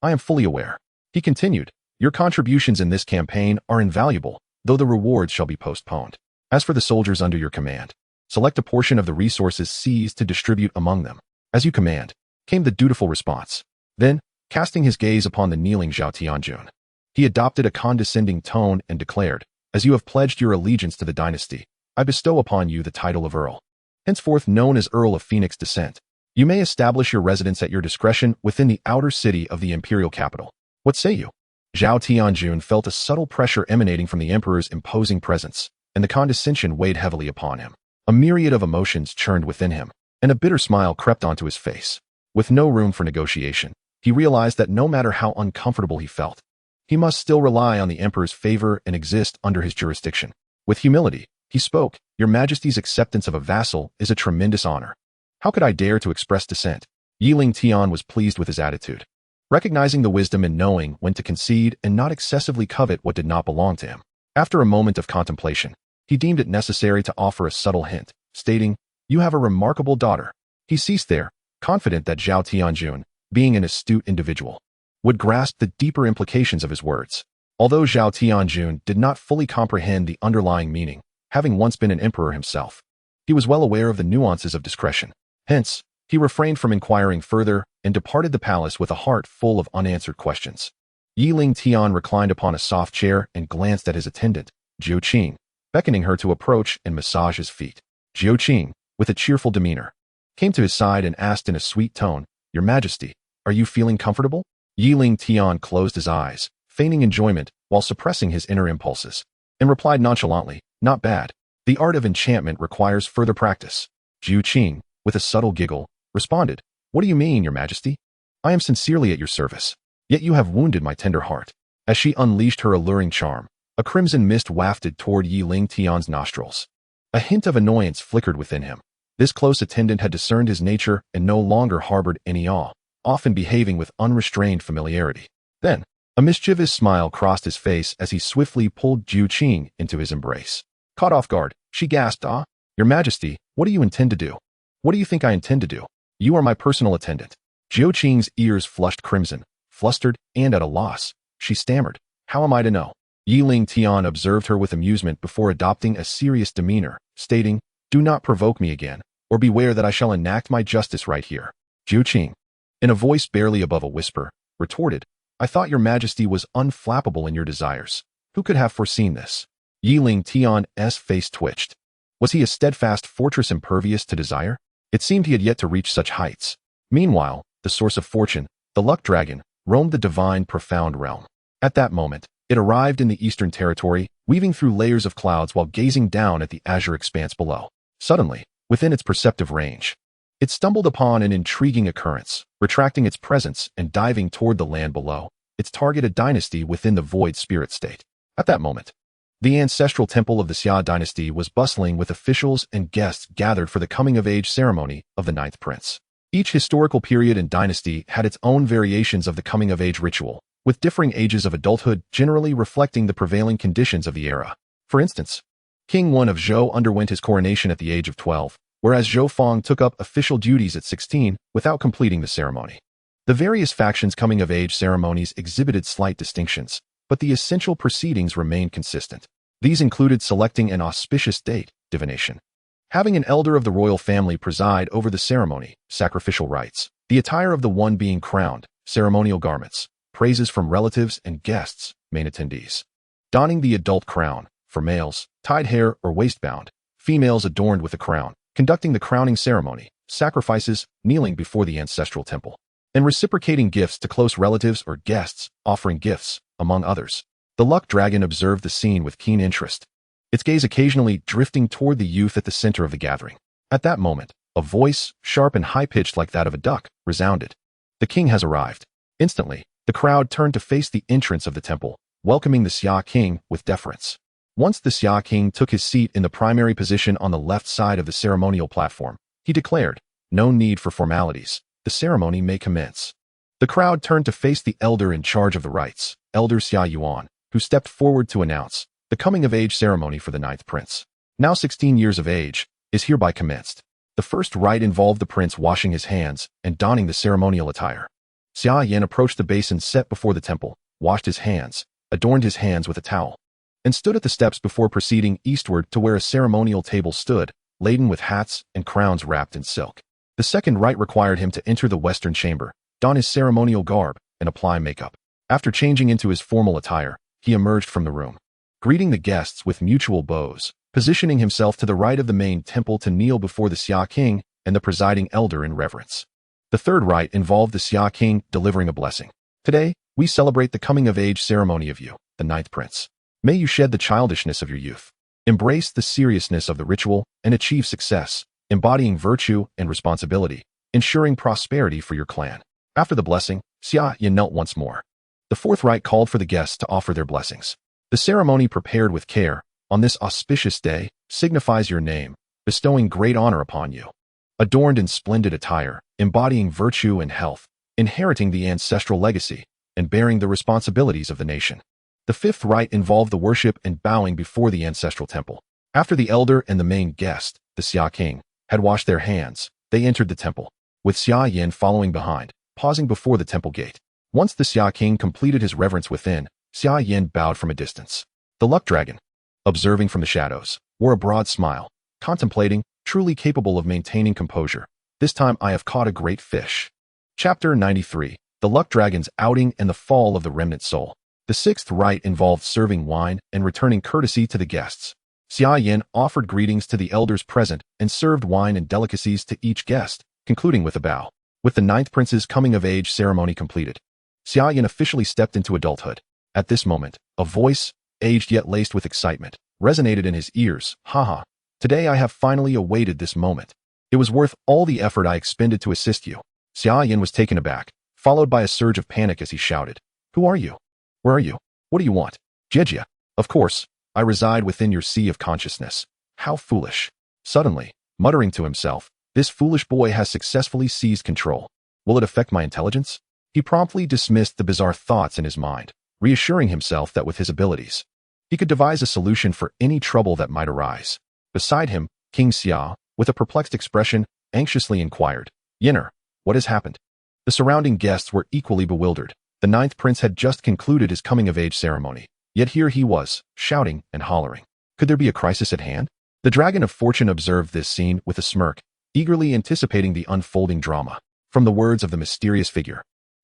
I am fully aware." He continued, Your contributions in this campaign are invaluable, though the rewards shall be postponed. As for the soldiers under your command, select a portion of the resources seized to distribute among them. As you command, came the dutiful response. Then, casting his gaze upon the kneeling Zhao Tianjun, he adopted a condescending tone and declared, "As you have pledged your allegiance to the dynasty, I bestow upon you the title of Earl. Henceforth known as Earl of Phoenix Descent, you may establish your residence at your discretion within the outer city of the imperial capital. What say you?" Zhao Tianjun felt a subtle pressure emanating from the emperor's imposing presence, and the condescension weighed heavily upon him. A myriad of emotions churned within him, and a bitter smile crept onto his face. With no room for negotiation, he realized that no matter how uncomfortable he felt, he must still rely on the emperor's favor and exist under his jurisdiction. With humility, he spoke, "Your Majesty's acceptance of a vassal is a tremendous honor. How could I dare to express dissent?" Lingtian was pleased with his attitude, recognizing the wisdom in knowing when to concede and not excessively covet what did not belong to him. After a moment of contemplation, he deemed it necessary to offer a subtle hint, stating, "You have a remarkable daughter." He ceased there, confident that Zhao Tianjun, being an astute individual, would grasp the deeper implications of his words. Although Zhao Tianjun did not fully comprehend the underlying meaning, having once been an emperor himself, he was well aware of the nuances of discretion. Hence, he refrained from inquiring further and departed the palace with a heart full of unanswered questions. Lingtian reclined upon a soft chair and glanced at his attendant, Jiu Qing, beckoning her to approach and massage his feet. Jiu Qing, with a cheerful demeanor, came to his side and asked in a sweet tone, "Your Majesty, are you feeling comfortable?" Lingtian closed his eyes, feigning enjoyment while suppressing his inner impulses, and replied nonchalantly, "Not bad. The art of enchantment requires further practice." Jiu Qing, with a subtle giggle, responded, "What do you mean, Your Majesty? I am sincerely at your service. Yet you have wounded my tender heart." As she unleashed her alluring charm, a crimson mist wafted toward Lingtian's nostrils. A hint of annoyance flickered within him. This close attendant had discerned his nature and no longer harbored any awe, often behaving with unrestrained familiarity. Then, a mischievous smile crossed his face as he swiftly pulled Jiu Qing into his embrace. Caught off guard, she gasped, "Ah, Your Majesty, what do you intend to do? What do you think I intend to do? You are my personal attendant." Jiu Qing's ears flushed crimson, flustered, and at a loss. She stammered, "How am I to know?" Lingtian observed her with amusement before adopting a serious demeanor, stating, "Do not provoke me again, or beware that I shall enact my justice right here." Jiu Qing, in a voice barely above a whisper, retorted, "I thought Your Majesty was unflappable in your desires. Who could have foreseen this?" Lingtian's face twitched. Was he a steadfast fortress impervious to desire? It seemed he had yet to reach such heights. Meanwhile, the source of fortune, the luck dragon, roamed the divine profound realm. At that moment, it arrived in the eastern territory, weaving through layers of clouds while gazing down at the azure expanse below. Suddenly, within its perceptive range, it stumbled upon an intriguing occurrence, retracting its presence and diving toward the land below, its target a dynasty within the void spirit state. At that moment, the ancestral temple of the Xia dynasty was bustling with officials and guests gathered for the coming-of-age ceremony of the ninth prince. Each historical period and dynasty had its own variations of the coming-of-age ritual, with differing ages of adulthood generally reflecting the prevailing conditions of the era. For instance, King I of Zhou underwent his coronation at the age of 12, whereas Zhou Feng took up official duties at 16 without completing the ceremony. The various factions' coming-of-age ceremonies exhibited slight distinctions, but the essential proceedings remained consistent. These included selecting an auspicious date, divination, having an elder of the royal family preside over the ceremony, sacrificial rites, the attire of the one being crowned, ceremonial garments, praises from relatives and guests, main attendees, donning the adult crown, for males, tied hair or waistbound, females adorned with a crown, conducting the crowning ceremony, sacrifices, kneeling before the ancestral temple, and reciprocating gifts to close relatives or guests, offering gifts, among others. The luck dragon observed the scene with keen interest, its gaze occasionally drifting toward the youth at the center of the gathering. At that moment, a voice, sharp and high-pitched like that of a duck, resounded. "The king has arrived." Instantly, the crowd turned to face the entrance of the temple, welcoming the Xia king with deference. Once the Xia king took his seat in the primary position on the left side of the ceremonial platform, he declared, "No need for formalities. The ceremony may commence." The crowd turned to face the elder in charge of the rites, Elder Xia Yuan, who stepped forward to announce, "The coming-of-age ceremony for the ninth prince, now 16 years of age, is hereby commenced." The first rite involved the prince washing his hands and donning the ceremonial attire. Xia Yan approached the basin set before the temple, washed his hands, adorned his hands with a towel, and stood at the steps before proceeding eastward to where a ceremonial table stood, laden with hats and crowns wrapped in silk. The second rite required him to enter the western chamber, don his ceremonial garb, and apply makeup. After changing into his formal attire, he emerged from the room, greeting the guests with mutual bows, positioning himself to the right of the main temple to kneel before the Xia king and the presiding elder in reverence. The third rite involved the Xia king delivering a blessing. Today, we celebrate the coming-of-age ceremony of you, the ninth prince. May you shed the childishness of your youth, embrace the seriousness of the ritual, and achieve success, embodying virtue and responsibility, ensuring prosperity for your clan. After the blessing, Xia knelt once more. The fourth rite called for the guests to offer their blessings. The ceremony, prepared with care, on this auspicious day, signifies your name, bestowing great honor upon you. Adorned in splendid attire, embodying virtue and health, inheriting the ancestral legacy, and bearing the responsibilities of the nation. The fifth rite involved the worship and bowing before the ancestral temple. After the elder and the main guest, the Xia king, had washed their hands, they entered the temple, with Xia following behind, pausing before the temple gate. Once the Xia king completed his reverence within, Xia bowed from a distance. The luck dragon, observing from the shadows, wore a broad smile, contemplating, truly capable of maintaining composure. This time I have caught a great fish. Chapter 93. The Luck Dragon's Outing and the Fall of the Remnant Soul. The sixth rite involved serving wine and returning courtesy to the guests. Xia offered greetings to the elders present and served wine and delicacies to each guest, concluding with a bow. With the ninth prince's coming-of-age ceremony completed, Xia officially stepped into adulthood. At this moment, a voice, aged yet laced with excitement, resonated in his ears. Haha, today I have finally awaited this moment. It was worth all the effort I expended to assist you. Xia was taken aback, followed by a surge of panic as he shouted, "Who are you? Where are you? What do you want?" "Xianxia, of course, I reside within your sea of consciousness. How foolish." Suddenly, muttering to himself, "This foolish boy has successfully seized control. Will it affect my intelligence?" He promptly dismissed the bizarre thoughts in his mind, reassuring himself that with his abilities, he could devise a solution for any trouble that might arise. Beside him, King Xia, with a perplexed expression, anxiously inquired, "Yenner, what has happened?" The surrounding guests were equally bewildered. The ninth prince had just concluded his coming-of-age ceremony, yet here he was, shouting and hollering. Could there be a crisis at hand? The Dragon of Fortune observed this scene with a smirk, eagerly anticipating the unfolding drama. From the words of the mysterious figure,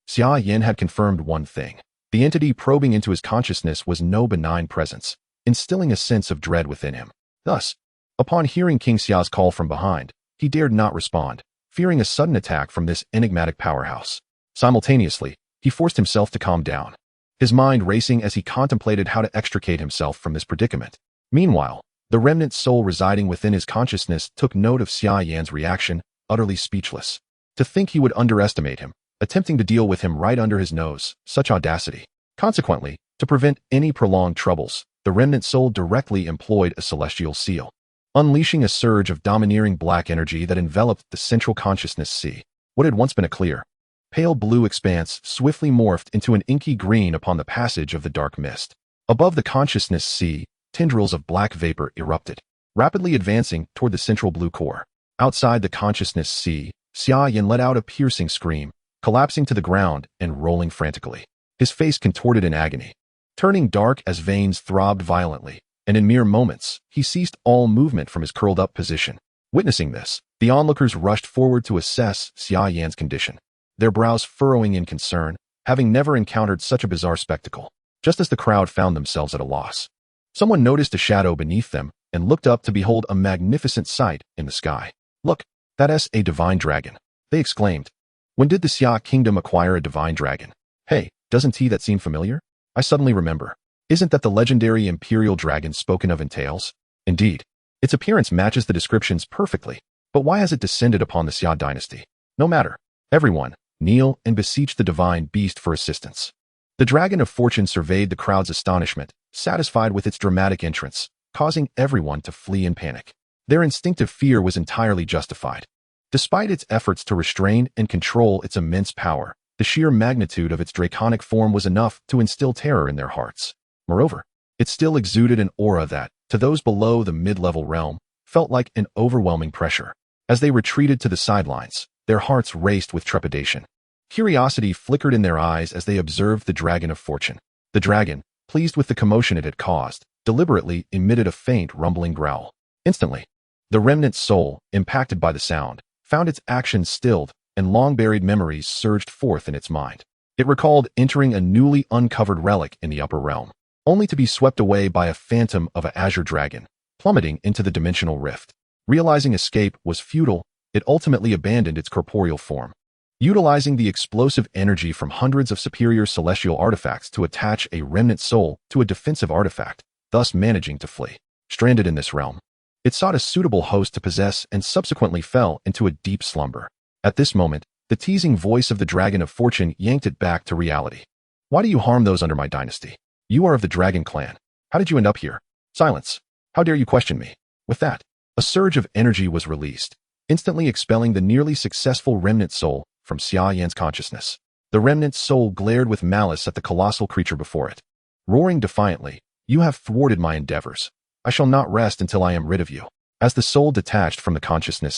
Xia had confirmed one thing. The entity probing into his consciousness was no benign presence, instilling a sense of dread within him. Thus, upon hearing King Xia's call from behind, he dared not respond, fearing a sudden attack from this enigmatic powerhouse. Simultaneously, he forced himself to calm down, his mind racing as he contemplated how to extricate himself from this predicament. Meanwhile, the remnant soul residing within his consciousness took note of Xia's reaction, utterly speechless. To think he would underestimate him, attempting to deal with him right under his nose, such audacity. Consequently, to prevent any prolonged troubles, the remnant soul directly employed a celestial seal, unleashing a surge of domineering black energy that enveloped the central consciousness sea. What had once been a clear, pale blue expanse swiftly morphed into an inky green upon the passage of the dark mist. Above the consciousness sea, tendrils of black vapor erupted, rapidly advancing toward the central blue core. Outside the consciousness sea, Xia let out a piercing scream, collapsing to the ground and rolling frantically, his face contorted in agony, turning dark as veins throbbed violently, and in mere moments, he ceased all movement from his curled-up position. Witnessing this, the onlookers rushed forward to assess Xia's condition, their brows furrowing in concern, having never encountered such a bizarre spectacle. Just as the crowd found themselves at a loss, someone noticed a shadow beneath them and looked up to behold a magnificent sight in the sky. "Look, that's a divine dragon," they exclaimed. "When did the Xia kingdom acquire a divine dragon? Hey, doesn't that seem familiar? I suddenly remember. Isn't that the legendary imperial dragon spoken of in tales? Indeed, its appearance matches the descriptions perfectly, but why has it descended upon the Xia dynasty? No matter. Everyone, kneel and beseech the divine beast for assistance." The Dragon of Fortune surveyed the crowd's astonishment, satisfied with its dramatic entrance, causing everyone to flee in panic. Their instinctive fear was entirely justified. Despite its efforts to restrain and control its immense power, the sheer magnitude of its draconic form was enough to instill terror in their hearts. Moreover, it still exuded an aura that, to those below the mid-level realm, felt like an overwhelming pressure. As they retreated to the sidelines, their hearts raced with trepidation. Curiosity flickered in their eyes as they observed the Dragon of Fortune. The dragon, pleased with the commotion it had caused, deliberately emitted a faint rumbling growl. Instantly, the remnant soul, impacted by the sound, found its actions stilled, and long-buried memories surged forth in its mind. It recalled entering a newly uncovered relic in the upper realm, only to be swept away by a phantom of an azure dragon, plummeting into the dimensional rift. Realizing escape was futile, it ultimately abandoned its corporeal form, utilizing the explosive energy from hundreds of superior celestial artifacts to attach a remnant soul to a defensive artifact, thus managing to flee. Stranded in this realm, it sought a suitable host to possess and subsequently fell into a deep slumber. At this moment, the teasing voice of the Dragon of Fortune yanked it back to reality. Why do you harm those under my dynasty? You are of the Dragon clan. How did you end up here? Silence. How dare you question me? With that, a surge of energy was released, instantly expelling the nearly successful remnant soul from Xia Yan's consciousness. The remnant soul glared with malice at the colossal creature before it. Roaring defiantly, "You have thwarted my endeavors. I shall not rest until I am rid of you." As the soul detached from the consciousness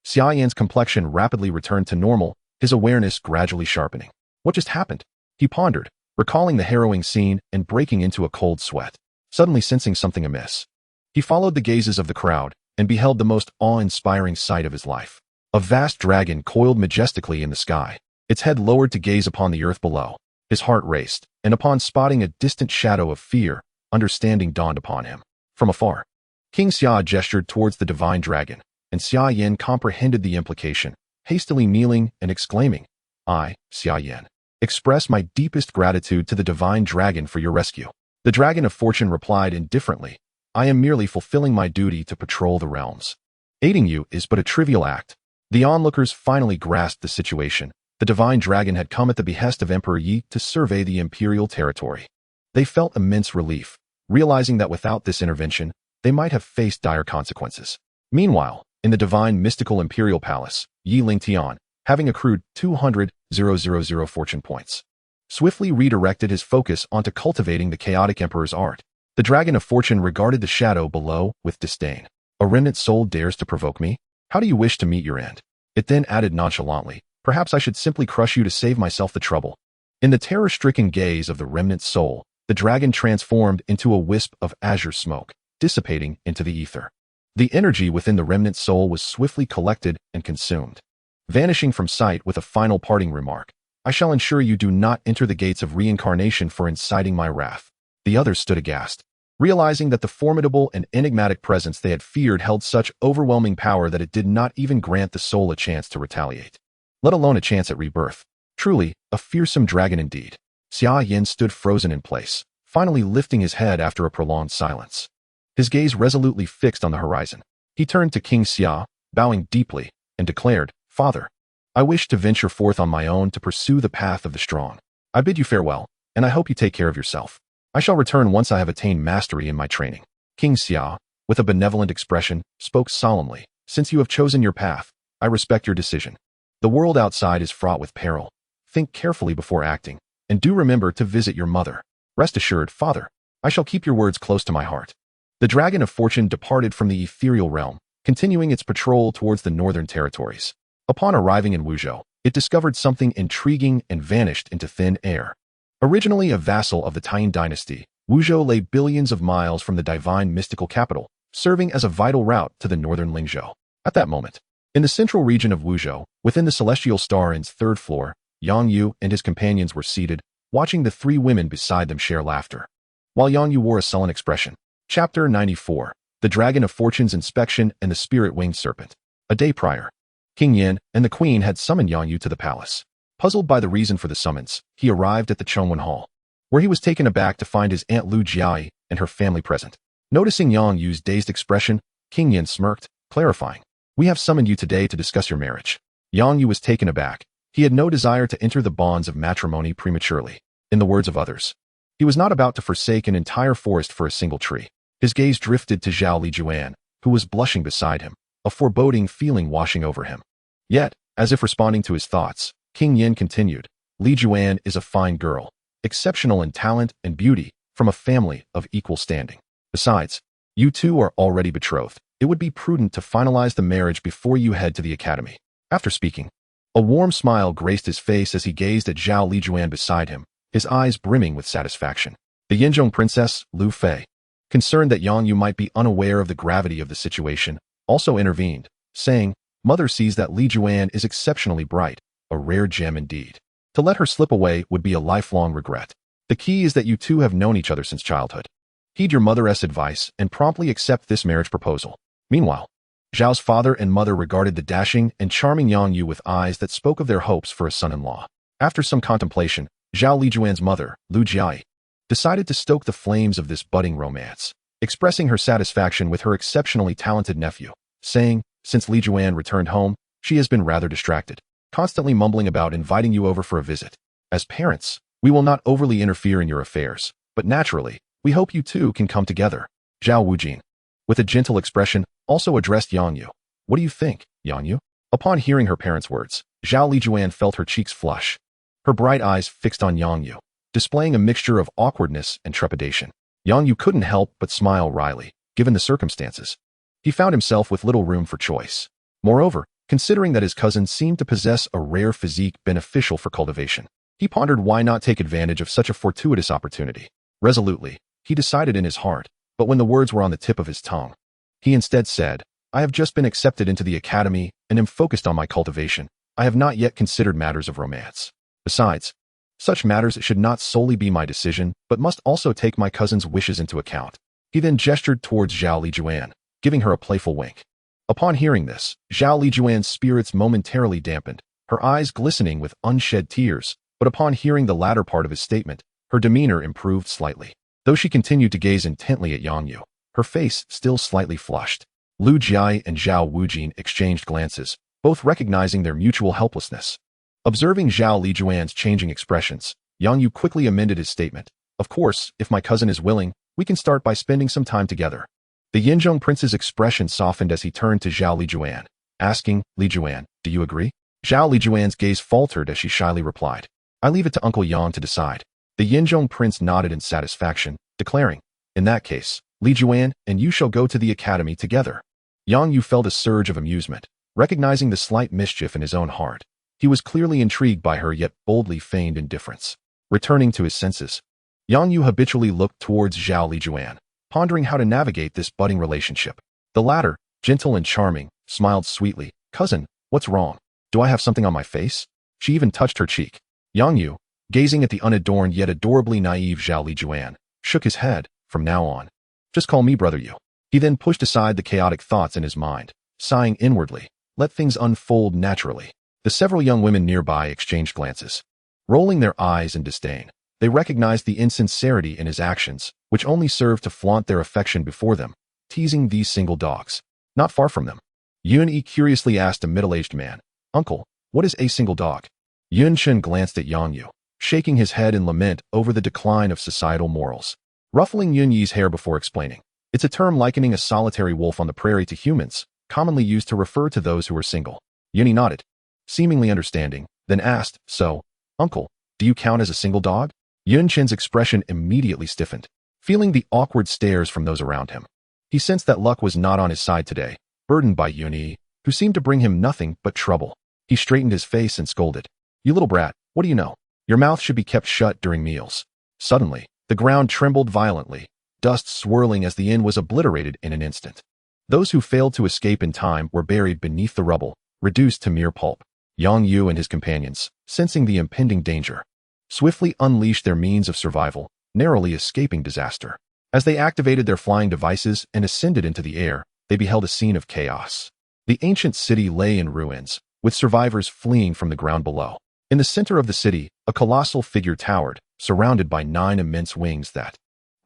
Xia Yan's complexion rapidly returned to normal, his awareness gradually sharpening. What just happened? He pondered, recalling the harrowing scene and breaking into a cold sweat, suddenly sensing something amiss. He followed the gazes of the crowd and beheld the most awe-inspiring sight of his life. A vast dragon coiled majestically in the sky, its head lowered to gaze upon the earth below. His heart raced, and upon spotting a distant shadow of fear, understanding dawned upon him. From afar, King Xia gestured towards the divine dragon, and Xia Yan comprehended the implication, hastily kneeling and exclaiming, "I, Xia Yan, express my deepest gratitude to the divine dragon for your rescue." The Dragon of Fortune replied indifferently, "I am merely fulfilling my duty to patrol the realms. Aiding you is but a trivial act." The onlookers finally grasped the situation. The divine dragon had come at the behest of Emperor Yi to survey the imperial territory. They felt immense relief, realizing that without this intervention, they might have faced dire consequences. Meanwhile, in the divine mystical imperial palace, Yi Lingtian, having accrued 200,000 fortune points, swiftly redirected his focus onto cultivating the chaotic emperor's art. The Dragon of Fortune regarded the shadow below with disdain. "A remnant soul dares to provoke me? How do you wish to meet your end?" It then added nonchalantly, "Perhaps I should simply crush you to save myself the trouble." In the terror-stricken gaze of the remnant soul, the dragon transformed into a wisp of azure smoke, dissipating into the ether. The energy within the remnant soul was swiftly collected and consumed, vanishing from sight with a final parting remark, "I shall ensure you do not enter the gates of reincarnation for inciting my wrath." The others stood aghast, realizing that the formidable and enigmatic presence they had feared held such overwhelming power that it did not even grant the soul a chance to retaliate, let alone a chance at rebirth. Truly, a fearsome dragon indeed. Xia Yan stood frozen in place, finally lifting his head after a prolonged silence. His gaze resolutely fixed on the horizon. He turned to King Xia, bowing deeply, and declared, "Father, I wish to venture forth on my own to pursue the path of the strong. I bid you farewell, and I hope you take care of yourself. I shall return once I have attained mastery in my training." King Xia, with a benevolent expression, spoke solemnly, "Since you have chosen your path, I respect your decision. The world outside is fraught with peril. Think carefully before acting, and do remember to visit your mother. Rest assured, Father, I shall keep your words close to my heart." The Dragon of Fortune departed from the ethereal realm, continuing its patrol towards the northern territories. Upon arriving in Wuzhou, it discovered something intriguing and vanished into thin air. Originally a vassal of the Tang Dynasty, Wuzhou lay billions of miles from the divine mystical capital, serving as a vital route to the northern Lingzhou. At that moment, in the central region of Wuzhou, within the Celestial Star Inn's third floor, Yang Yu and his companions were seated, watching the three women beside them share laughter, while Yang Yu wore a sullen expression. Chapter 94. The Dragon of Fortune's Inspection and the Spirit-Winged Serpent. A day prior, King Yin and the Queen had summoned Yang Yu to the palace. Puzzled by the reason for the summons, he arrived at the Chongwen Hall, where he was taken aback to find his Aunt Lu Jiai and her family present. Noticing Yang Yu's dazed expression, King Yin smirked, clarifying, "We have summoned you today to discuss your marriage." Yang Yu was taken aback. He had no desire to enter the bonds of matrimony prematurely. In the words of others, he was not about to forsake an entire forest for a single tree. His gaze drifted to Zhao Lijuan, who was blushing beside him, a foreboding feeling washing over him. Yet, as if responding to his thoughts, King Yin continued, "Lijuan is a fine girl, exceptional in talent and beauty, from a family of equal standing. Besides, you two are already betrothed. It would be prudent to finalize the marriage before you head to the academy." After speaking, a warm smile graced his face as he gazed at Zhao Lijuan beside him, his eyes brimming with satisfaction. The Yinzhong princess, Lu Fei, concerned that Yang Yu might be unaware of the gravity of the situation, also intervened, saying, "Mother sees that Li Juan is exceptionally bright, a rare gem indeed. To let her slip away would be a lifelong regret. The key is that you two have known each other since childhood. Heed your mother's advice and promptly accept this marriage proposal." Meanwhile, Zhao's father and mother regarded the dashing and charming Yang Yu with eyes that spoke of their hopes for a son-in-law. After some contemplation, Zhao Lijuan's mother, Lu Jiai, decided to stoke the flames of this budding romance, expressing her satisfaction with her exceptionally talented nephew, saying, "Since Li Juan returned home, she has been rather distracted, constantly mumbling about inviting you over for a visit. As parents, we will not overly interfere in your affairs, but naturally, we hope you two can come together." Zhao Wujin, with a gentle expression, also addressed Yang Yu. "What do you think, Yang Yu?" Upon hearing her parents' words, Zhao Lijuan felt her cheeks flush, her bright eyes fixed on Yang Yu, displaying a mixture of awkwardness and trepidation. Yang Yu couldn't help but smile wryly, given the circumstances. He found himself with little room for choice. Moreover, considering that his cousin seemed to possess a rare physique beneficial for cultivation, he pondered why not take advantage of such a fortuitous opportunity. Resolutely, he decided in his heart, but when the words were on the tip of his tongue, he instead said, "I have just been accepted into the academy and am focused on my cultivation. I have not yet considered matters of romance. Besides, such matters should not solely be my decision, but must also take my cousin's wishes into account." He then gestured towards Zhao Lijuan, giving her a playful wink. Upon hearing this, Zhao Lijuan's spirits momentarily dampened, her eyes glistening with unshed tears, but upon hearing the latter part of his statement, her demeanor improved slightly. Though she continued to gaze intently at Yang Yu, her face still slightly flushed. Lu Jiai and Zhao Wujin exchanged glances, both recognizing their mutual helplessness. Observing Zhao Lijuan's changing expressions, Yang Yu quickly amended his statement. "Of course, if my cousin is willing, we can start by spending some time together." The Yinzhong prince's expression softened as he turned to Zhao Lijuan, asking, "Lijuan, do you agree?" Zhao Lijuan's gaze faltered as she shyly replied, "I leave it to Uncle Yang to decide." The Yinzhong prince nodded in satisfaction, declaring, "In that case, Lijuan and you shall go to the academy together." Yang Yu felt a surge of amusement, recognizing the slight mischief in his own heart. He was clearly intrigued by her yet boldly feigned indifference. Returning to his senses, Yang Yu habitually looked towards Zhao Lijuan, pondering how to navigate this budding relationship. The latter, gentle and charming, smiled sweetly. "Cousin, what's wrong? Do I have something on my face?" She even touched her cheek. Yang Yu, gazing at the unadorned yet adorably naive Zhao Lijuan, shook his head. "From now on, just call me Brother Yu." He then pushed aside the chaotic thoughts in his mind, sighing inwardly, "Let things unfold naturally." The several young women nearby exchanged glances. Rolling their eyes in disdain, they recognized the insincerity in his actions, which only served to flaunt their affection before them, teasing these single dogs. Not far from them, Yun Yi curiously asked a middle-aged man, "Uncle, what is a single dog?" Yun Chen glanced at Yang Yu, shaking his head in lament over the decline of societal morals. Ruffling Yun Yi's hair before explaining, "It's a term likening a solitary wolf on the prairie to humans, commonly used to refer to those who are single." Yun Yi nodded, seemingly understanding, then asked, "So, Uncle, do you count as a single dog?" Yun Chen's expression immediately stiffened, feeling the awkward stares from those around him. He sensed that luck was not on his side today, burdened by Yun Yi, who seemed to bring him nothing but trouble. He straightened his face and scolded, "You little brat, what do you know? Your mouth should be kept shut during meals." Suddenly, the ground trembled violently, dust swirling as the inn was obliterated in an instant. Those who failed to escape in time were buried beneath the rubble, reduced to mere pulp. Yang Yu and his companions, sensing the impending danger, swiftly unleashed their means of survival, narrowly escaping disaster. As they activated their flying devices and ascended into the air, they beheld a scene of chaos. The ancient city lay in ruins, with survivors fleeing from the ground below. In the center of the city, a colossal figure towered, surrounded by 9 immense wings that,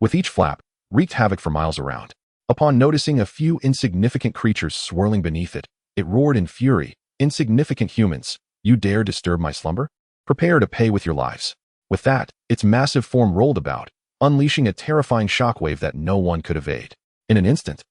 with each flap, wreaked havoc for miles around. Upon noticing a few insignificant creatures swirling beneath it, it roared in fury, "Insignificant humans, you dare disturb my slumber? Prepare to pay with your lives." With that, its massive form rolled about, unleashing a terrifying shockwave that no one could evade. In an instant,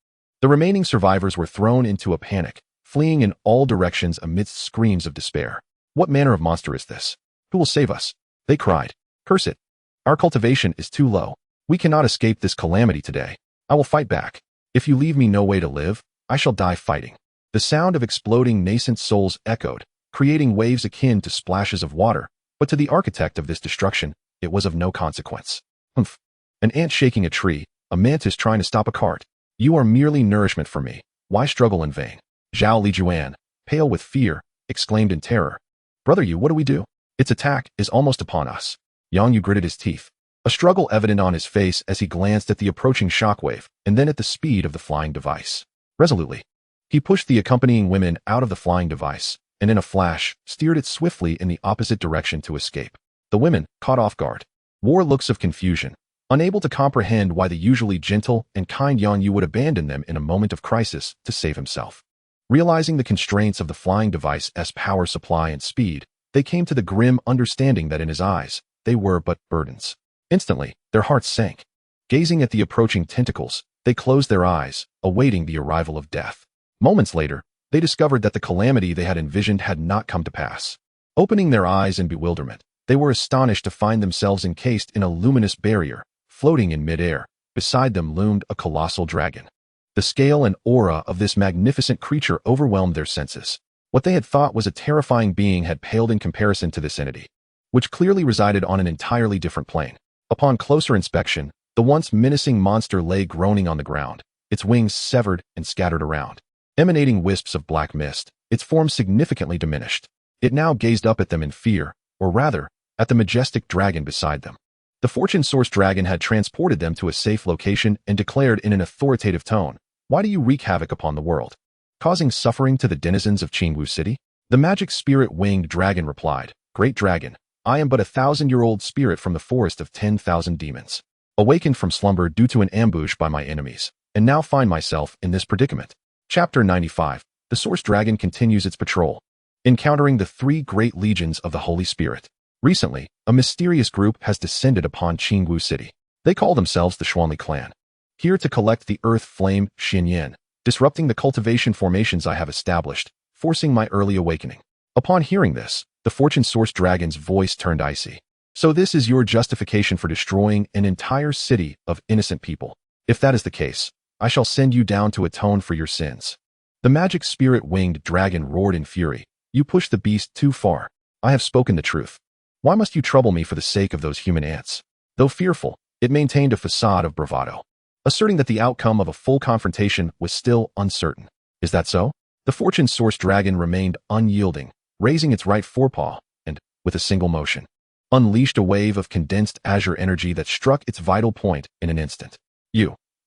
the remaining survivors were thrown into a panic, fleeing in all directions amidst screams of despair. "What manner of monster is this? Who will save us?" they cried. "Curse it! Our cultivation is too low. We cannot escape this calamity today. I will fight back. If you leave me no way to live, I shall die fighting." The sound of exploding nascent souls echoed, creating waves akin to splashes of water, but to the architect of this destruction, it was of no consequence. "Humph! An ant shaking a tree, a mantis trying to stop a cart. You are merely nourishment for me. Why struggle in vain? Zhao Lijuan, pale with fear, exclaimed in terror. Brother Yu, what do we do? Its attack is almost upon us. Yang Yu gritted his teeth, a struggle evident on his face as he glanced at the approaching shockwave and then at the speed of the flying device. Resolutely, he pushed the accompanying women out of the flying device and in a flash steered it swiftly in the opposite direction to escape. The women, caught off guard, wore looks of confusion, unable to comprehend why the usually gentle and kind Yang Yu would abandon them in a moment of crisis to save himself. Realizing the constraints of the flying device's power supply and speed, they came to the grim understanding that in his eyes, they were but burdens. Instantly, their hearts sank. Gazing at the approaching tentacles, they closed their eyes, awaiting the arrival of death. Moments later, they discovered that the calamity they had envisioned had not come to pass. Opening their eyes in bewilderment, they were astonished to find themselves encased in a luminous barrier. Floating in midair, beside them loomed a colossal dragon. The scale and aura of this magnificent creature overwhelmed their senses. What they had thought was a terrifying being had paled in comparison to this entity, which clearly resided on an entirely different plane. Upon closer inspection, the once menacing monster lay groaning on the ground, its wings severed and scattered around. Emanating wisps of black mist, its form significantly diminished. It now gazed up at them in fear, or rather, at the majestic dragon beside them. The fortune source dragon had transported them to a safe location and declared in an authoritative tone, "Why do you wreak havoc upon the world, causing suffering to the denizens of Qingwu City?" The magic spirit-winged dragon replied, "Great dragon, I am but a 1,000-year-old spirit from the forest of 10,000 demons, awakened from slumber due to an ambush by my enemies, and now find myself in this predicament." Chapter 95. The Source Dragon continues its patrol, encountering the 3 great legions of the Holy Spirit. Recently, a mysterious group has descended upon Qingwu City. They call themselves the Xuanli clan, here to collect the earth flame Xianxian, disrupting the cultivation formations I have established, forcing my early awakening. Upon hearing this, the fortune source dragon's voice turned icy. So this is your justification for destroying an entire city of innocent people? If that is the case, I shall send you down to atone for your sins. The magic spirit-winged dragon roared in fury. You pushed the beast too far. I have spoken the truth. Why must you trouble me for the sake of those human ants? Though fearful, it maintained a facade of bravado, asserting that the outcome of a full confrontation was still uncertain. Is that so? The fortune source dragon remained unyielding, raising its right forepaw, and, with a single motion, unleashed a wave of condensed azure energy that struck its vital point in an instant.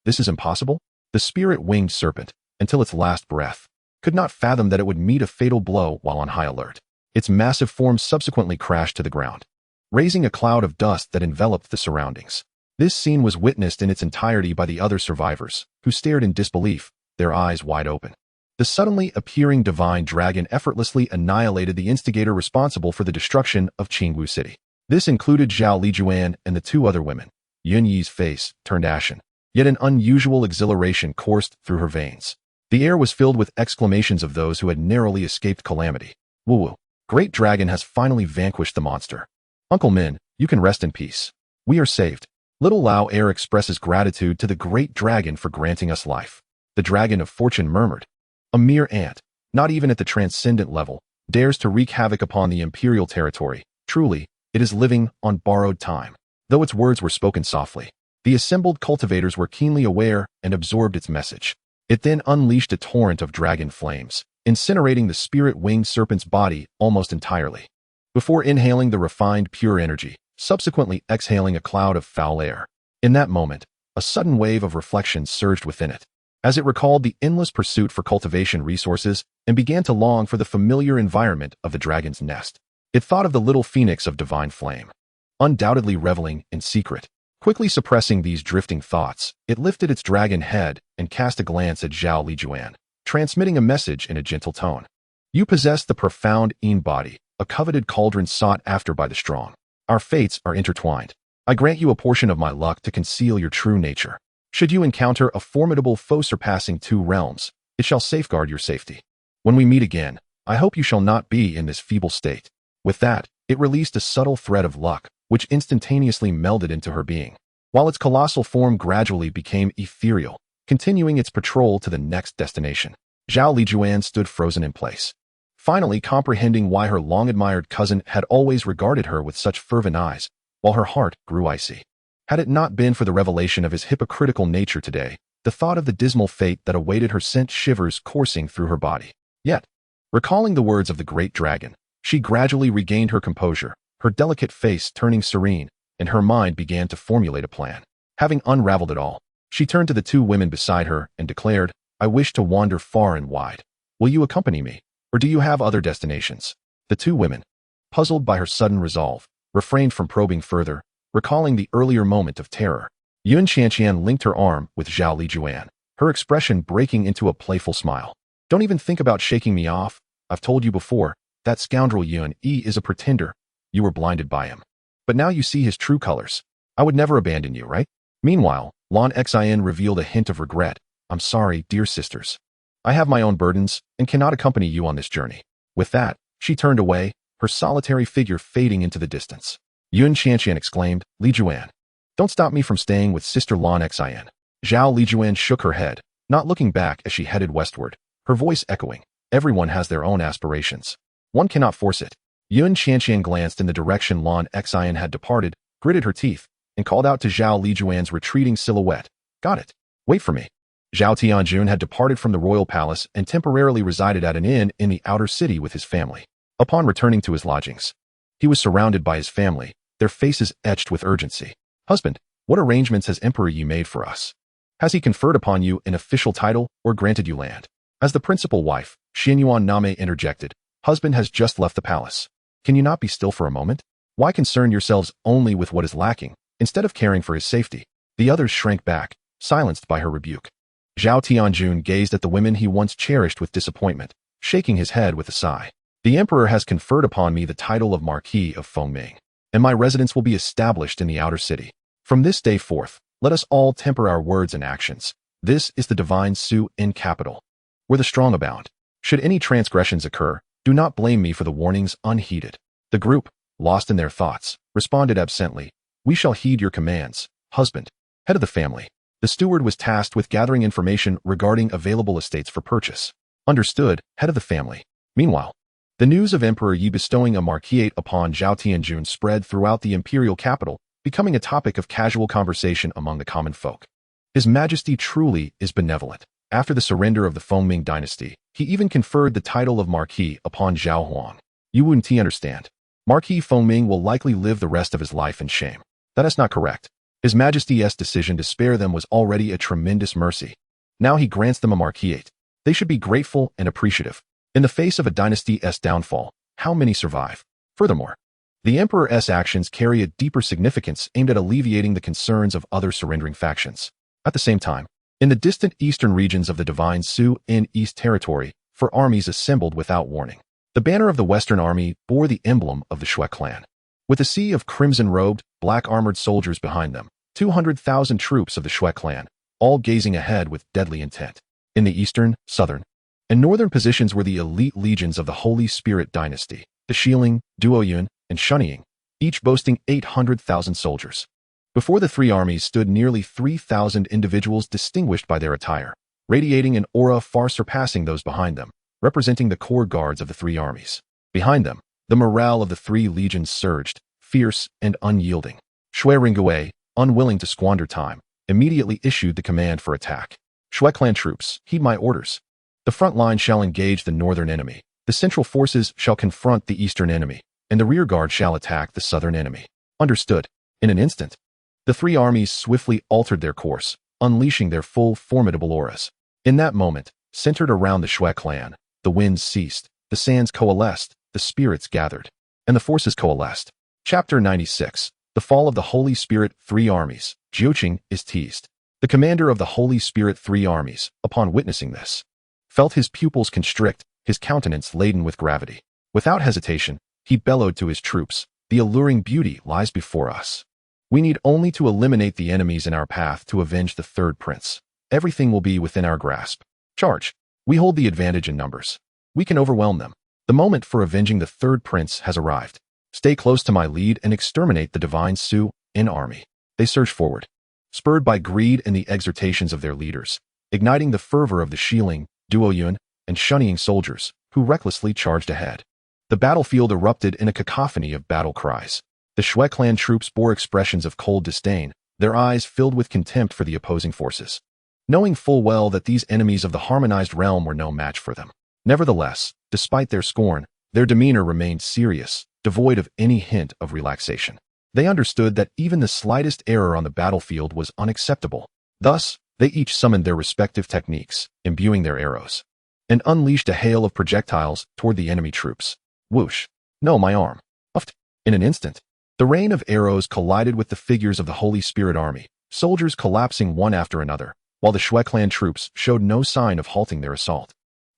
This is impossible? The spirit-winged serpent, until its last breath, could not fathom that it would meet a fatal blow while on high alert. Its massive form subsequently crashed to the ground, raising a cloud of dust that enveloped the surroundings. This scene was witnessed in its entirety by the other survivors, who stared in disbelief, their eyes wide open. The suddenly appearing divine dragon effortlessly annihilated the instigator responsible for the destruction of Qingwu City. This included Zhao Lijuan and the 2 other women. Yun Yi's face turned ashen, yet an unusual exhilaration coursed through her veins. The air was filled with exclamations of those who had narrowly escaped calamity. Woo-woo. Great Dragon has finally vanquished the monster. Uncle Min, you can rest in peace. We are saved. Little Lao Air expresses gratitude to the Great Dragon for granting us life. The Dragon of Fortune murmured. A mere ant, not even at the transcendent level, dares to wreak havoc upon the imperial territory. Truly, it is living on borrowed time. Though its words were spoken softly, the assembled cultivators were keenly aware and absorbed its message. It then unleashed a torrent of dragon flames, incinerating the spirit-winged serpent's body almost entirely, before inhaling the refined pure energy, subsequently exhaling a cloud of foul air. In that moment, a sudden wave of reflection surged within it, as it recalled the endless pursuit for cultivation resources and began to long for the familiar environment of the dragon's nest. It thought of the little phoenix of divine flame, undoubtedly reveling in secret. Quickly suppressing these drifting thoughts, it lifted its dragon head and cast a glance at Zhao Lijuan, transmitting a message in a gentle tone. You possess the profound Yin body, a coveted cauldron sought after by the strong. Our fates are intertwined. I grant you a portion of my luck to conceal your true nature. Should you encounter a formidable foe surpassing 2 realms, it shall safeguard your safety. When we meet again, I hope you shall not be in this feeble state. With that, it released a subtle thread of luck, which instantaneously melded into her being, while its colossal form gradually became ethereal, continuing its patrol to the next destination. Zhao Lijuan stood frozen in place, finally comprehending why her long-admired cousin had always regarded her with such fervent eyes, while her heart grew icy. Had it not been for the revelation of his hypocritical nature today, the thought of the dismal fate that awaited her sent shivers coursing through her body. Yet, recalling the words of the great dragon, she gradually regained her composure, her delicate face turning serene, and her mind began to formulate a plan. Having unraveled it all, she turned to the two women beside her and declared, "I wish to wander far and wide. Will you accompany me, or do you have other destinations?" The two women, puzzled by her sudden resolve, refrained from probing further, recalling the earlier moment of terror. Yuan Xianxian linked her arm with Zhao Lijuan, her expression breaking into a playful smile. "Don't even think about shaking me off. I've told you before, that scoundrel Yuan Yi is a pretender. You were blinded by him. But now you see his true colors. I would never abandon you, right?" Meanwhile, Lan Xian revealed a hint of regret. "I'm sorry, dear sisters. I have my own burdens and cannot accompany you on this journey." With that, she turned away, her solitary figure fading into the distance. Yuan Xianxian exclaimed, "Lijuan, don't stop me from staying with Sister Lan Xian." Zhao Lijuan shook her head, not looking back as she headed westward, her voice echoing, "Everyone has their own aspirations. One cannot force it." Yuan Xianxian glanced in the direction Lan Xian had departed, gritted her teeth, and called out to Zhao Lijuan's retreating silhouette, "Got it. Wait for me." Zhao Tianjun had departed from the royal palace and temporarily resided at an inn in the outer city with his family. Upon returning to his lodgings, he was surrounded by his family, their faces etched with urgency. "Husband, what arrangements has Emperor Yi made for us? Has he conferred upon you an official title or granted you land?" As the principal wife, Xianyuan Name interjected, "Husband has just left the palace. Can you not be still for a moment? Why concern yourselves only with what is lacking, instead of caring for his safety?" The others shrank back, silenced by her rebuke. Zhao Tianjun gazed at the women he once cherished with disappointment, shaking his head with a sigh. "The emperor has conferred upon me the title of Marquis of Fengming, and my residence will be established in the outer city. From this day forth, let us all temper our words and actions. This is the divine Su in capital, where the strong abound. Should any transgressions occur, do not blame me for the warnings unheeded." The group, lost in their thoughts, responded absently, "We shall heed your commands, husband." Head of the family, the steward was tasked with gathering information regarding available estates for purchase. Understood, head of the family. Meanwhile, the news of Emperor Yi bestowing a marquisate upon Zhao Tianjun spread throughout the imperial capital, becoming a topic of casual conversation among the common folk. His Majesty truly is benevolent. After the surrender of the Fengming dynasty, he even conferred the title of Marquis upon Zhao Huang. You wouldn't understand. Marquis Fengming will likely live the rest of his life in shame. That is not correct. His Majesty's decision to spare them was already a tremendous mercy. Now he grants them a marquisate. They should be grateful and appreciative. In the face of a dynasty's downfall, how many survive? Furthermore, the Emperor's actions carry a deeper significance aimed at alleviating the concerns of other surrendering factions. At the same time, in the distant eastern regions of the divine Su in East Territory, for armies assembled without warning, the banner of the Western Army bore the emblem of the Shui clan. With a sea of crimson-robed, black-armored soldiers behind them, 200,000 troops of the Shui clan, all gazing ahead with deadly intent. In the eastern, southern, and northern positions were the elite legions of the Holy Spirit dynasty, the Xiling, Duoyun, and Shunning, each boasting 800,000 soldiers. Before the three armies stood nearly 3,000 individuals distinguished by their attire, radiating an aura far surpassing those behind them, representing the core guards of the three armies. Behind them, the morale of the three legions surged, fierce and unyielding. Shui Ringgui, unwilling to squander time, immediately issued the command for attack. Shui clan troops, heed my orders. The front line shall engage the northern enemy, the central forces shall confront the eastern enemy, and the rear guard shall attack the southern enemy. Understood. In an instant, the three armies swiftly altered their course, unleashing their full formidable auras. In that moment, centered around the Shui clan, the winds ceased, the sands coalesced, the spirits gathered, and the forces coalesced. Chapter 96. The Fall of the Holy Spirit Three Armies. Jiuqing is teased. The commander of the Holy Spirit Three Armies, upon witnessing this, felt his pupils constrict, his countenance laden with gravity. Without hesitation, he bellowed to his troops, "The alluring beauty lies before us. We need only to eliminate the enemies in our path to avenge the third prince. Everything will be within our grasp. Charge. We hold the advantage in numbers. We can overwhelm them. The moment for avenging the third prince has arrived. Stay close to my lead and exterminate the divine Su in army." They surged forward, spurred by greed and the exhortations of their leaders, igniting the fervor of the Xiling, Duoyun, and Shunning soldiers, who recklessly charged ahead. The battlefield erupted in a cacophony of battle cries. The Shui clan troops bore expressions of cold disdain, their eyes filled with contempt for the opposing forces, knowing full well that these enemies of the harmonized realm were no match for them. Nevertheless, despite their scorn, their demeanor remained serious, devoid of any hint of relaxation. They understood that even the slightest error on the battlefield was unacceptable. Thus, they each summoned their respective techniques, imbuing their arrows, and unleashed a hail of projectiles toward the enemy troops. Whoosh! No, my arm. Uft! In an instant, the rain of arrows collided with the figures of the Holy Spirit army, soldiers collapsing one after another, while the Shui clan troops showed no sign of halting their assault.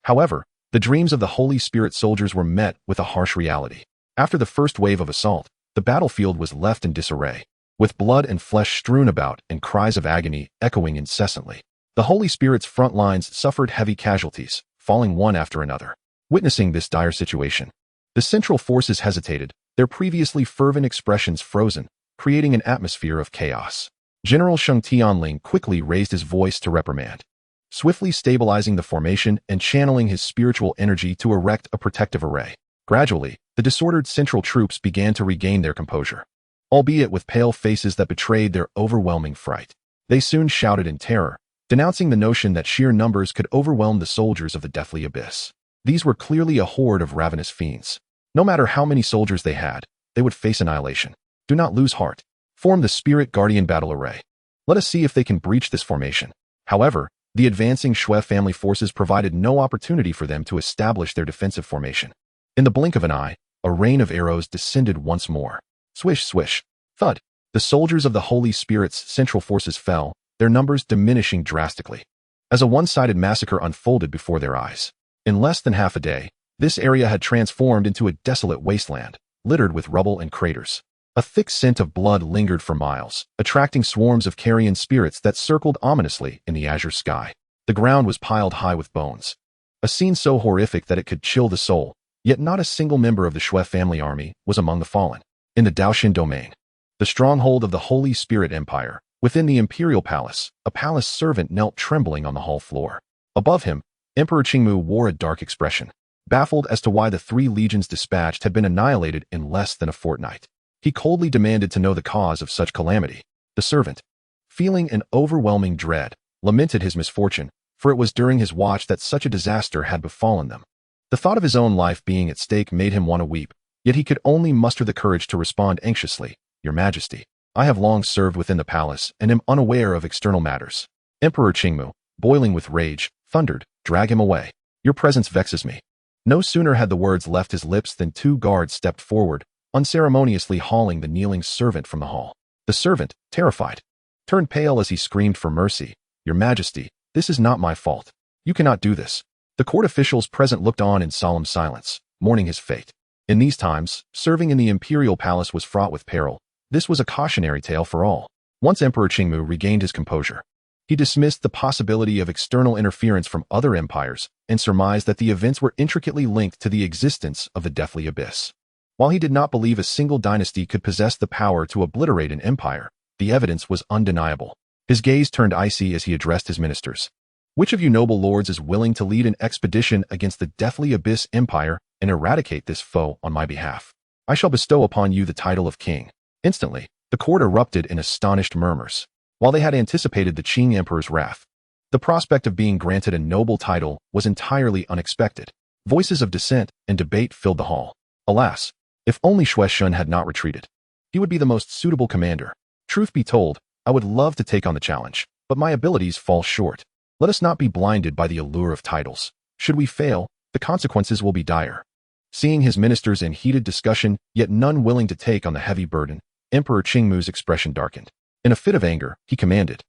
However, the dreams of the Holy Spirit soldiers were met with a harsh reality. After the first wave of assault, the battlefield was left in disarray, with blood and flesh strewn about and cries of agony echoing incessantly. The Holy Spirit's front lines suffered heavy casualties, falling one after another. Witnessing this dire situation, the central forces hesitated, their previously fervent expressions frozen, creating an atmosphere of chaos. General Sheng Tianling quickly raised his voice to reprimand, swiftly stabilizing the formation and channeling his spiritual energy to erect a protective array. Gradually, the disordered central troops began to regain their composure, albeit with pale faces that betrayed their overwhelming fright. They soon shouted in terror, denouncing the notion that sheer numbers could overwhelm the soldiers of the deathly abyss. These were clearly a horde of ravenous fiends. No matter how many soldiers they had, they would face annihilation. Do not lose heart. Form the Spirit Guardian battle array. Let us see if they can breach this formation. However, the advancing Shui family forces provided no opportunity for them to establish their defensive formation. In the blink of an eye, a rain of arrows descended once more. Swish, swish, thud. The soldiers of the Holy Spirit's central forces fell, their numbers diminishing drastically, as a one-sided massacre unfolded before their eyes. In less than half a day, this area had transformed into a desolate wasteland, littered with rubble and craters. A thick scent of blood lingered for miles, attracting swarms of carrion spirits that circled ominously in the azure sky. The ground was piled high with bones, a scene so horrific that it could chill the soul, yet not a single member of the Shui family army was among the fallen. In the Daoxin domain, the stronghold of the Holy Spirit Empire, within the Imperial Palace, a palace servant knelt trembling on the hall floor. Above him, Emperor Qingmu wore a dark expression, baffled as to why the 3 legions dispatched had been annihilated in less than a fortnight. He coldly demanded to know the cause of such calamity. The servant, feeling an overwhelming dread, lamented his misfortune, for it was during his watch that such a disaster had befallen them. The thought of his own life being at stake made him want to weep, yet he could only muster the courage to respond anxiously, "Your Majesty, I have long served within the palace and am unaware of external matters." Emperor Qingmu, boiling with rage, thundered, "Drag him away. Your presence vexes me." No sooner had the words left his lips than 2 guards stepped forward, unceremoniously hauling the kneeling servant from the hall. The servant, terrified, turned pale as he screamed for mercy. "Your Majesty, this is not my fault. You cannot do this." The court officials present looked on in solemn silence, mourning his fate. In these times, serving in the imperial palace was fraught with peril. This was a cautionary tale for all. Once Emperor Qingmu regained his composure, he dismissed the possibility of external interference from other empires and surmised that the events were intricately linked to the existence of the deathly abyss. While he did not believe a single dynasty could possess the power to obliterate an empire, the evidence was undeniable. His gaze turned icy as he addressed his ministers. "Which of you noble lords is willing to lead an expedition against the deathly abyss empire and eradicate this foe on my behalf? I shall bestow upon you the title of king." Instantly, the court erupted in astonished murmurs. While they had anticipated the Qing emperor's wrath, the prospect of being granted a noble title was entirely unexpected. Voices of dissent and debate filled the hall. Alas, if only Shui Shun had not retreated. He would be the most suitable commander. Truth be told, I would love to take on the challenge, but my abilities fall short. Let us not be blinded by the allure of titles. Should we fail, the consequences will be dire. Seeing his ministers in heated discussion, yet none willing to take on the heavy burden, Emperor Qingmu's expression darkened. In a fit of anger, he commanded,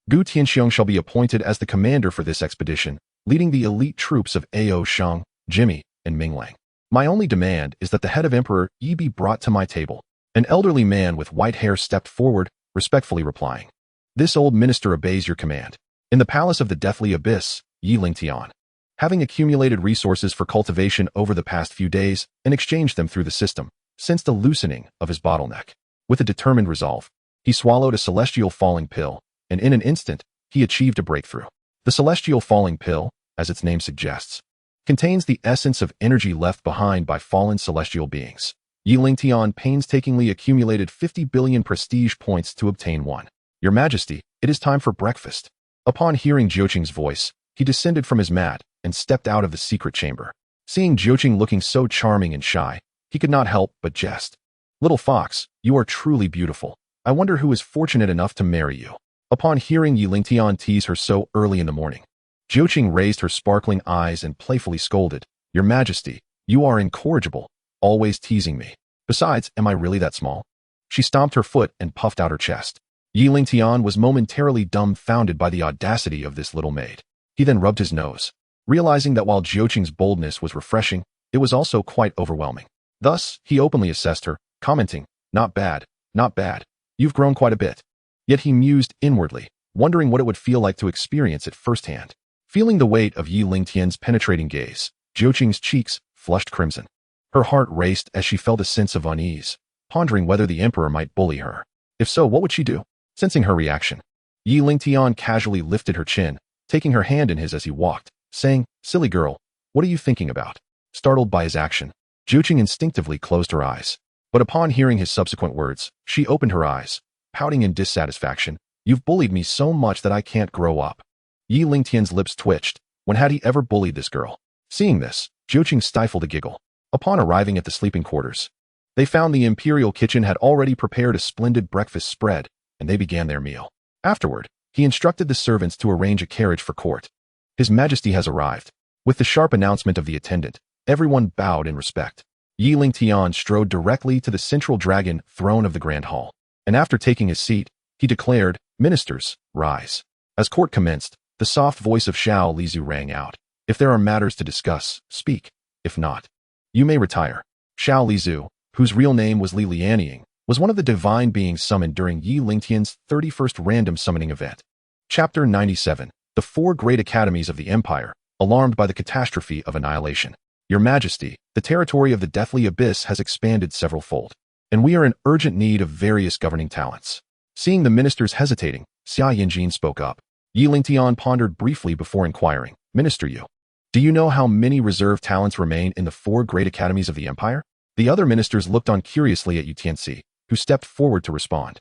"Gu Tianxiong shall be appointed as the commander for this expedition, leading the elite troops of Ao Shang, Jimmy, and Minglang. My only demand is that the head of Emperor Yi be brought to my table." An elderly man with white hair stepped forward, respectfully replying, "This old minister obeys your command." In the palace of the deathly abyss, Yi Lingtian, having accumulated resources for cultivation over the past few days and exchanged them through the system, sensed a loosening of his bottleneck. With a determined resolve, he swallowed a celestial falling pill, and in an instant, he achieved a breakthrough. The celestial falling pill, as its name suggests, contains the essence of energy left behind by fallen celestial beings. Yi Lingtian painstakingly accumulated 50 billion prestige points to obtain one. "Your Majesty, it is time for breakfast." Upon hearing Jiuqing's voice, he descended from his mat and stepped out of the secret chamber. Seeing Jiuqing looking so charming and shy, he could not help but jest. "Little fox, you are truly beautiful. I wonder who is fortunate enough to marry you." Upon hearing Lingtian tease her so early in the morning, Jiuqing raised her sparkling eyes and playfully scolded, "Your Majesty, you are incorrigible, always teasing me. Besides, am I really that small?" She stomped her foot and puffed out her chest. Lingtian was momentarily dumbfounded by the audacity of this little maid. He then rubbed his nose, realizing that while Jiuqing's boldness was refreshing, it was also quite overwhelming. Thus, he openly assessed her, commenting, "Not bad, not bad. You've grown quite a bit." Yet he mused inwardly, wondering what it would feel like to experience it firsthand. Feeling the weight of Lingtian's penetrating gaze, Jiuqing's cheeks flushed crimson. Her heart raced as she felt a sense of unease, pondering whether the emperor might bully her. If so, what would she do? Sensing her reaction, Lingtian casually lifted her chin, taking her hand in his as he walked, saying, "Silly girl, what are you thinking about?" Startled by his action, Jiuqing instinctively closed her eyes. But upon hearing his subsequent words, she opened her eyes, pouting in dissatisfaction. "You've bullied me so much that I can't grow up." Lingtian's lips twitched. When had he ever bullied this girl? Seeing this, Jiuqing stifled a giggle. Upon arriving at the sleeping quarters, they found the imperial kitchen had already prepared a splendid breakfast spread, and they began their meal. Afterward, he instructed the servants to arrange a carriage for court. "His Majesty has arrived." With the sharp announcement of the attendant, everyone bowed in respect. Lingtian strode directly to the central dragon throne of the Grand Hall, and after taking his seat, he declared, "Ministers, rise." As court commenced, the soft voice of Xiao Lizu rang out. "If there are matters to discuss, speak. If not, you may retire." Xiao Lizu, whose real name was Li Lianying, was one of the divine beings summoned during Lingtian's 31st random summoning event. Chapter 97. The Four Great Academies of the Empire, alarmed by the catastrophe of annihilation. "Your Majesty, the territory of the Deathly Abyss has expanded several-fold, and we are in urgent need of various governing talents." Seeing the ministers hesitating, Xia Yanjin spoke up. Lingtian pondered briefly before inquiring, "Minister Yu, do you know how many reserve talents remain in the four great academies of the Empire?" The other ministers looked on curiously at Yu Tianxi, who stepped forward to respond.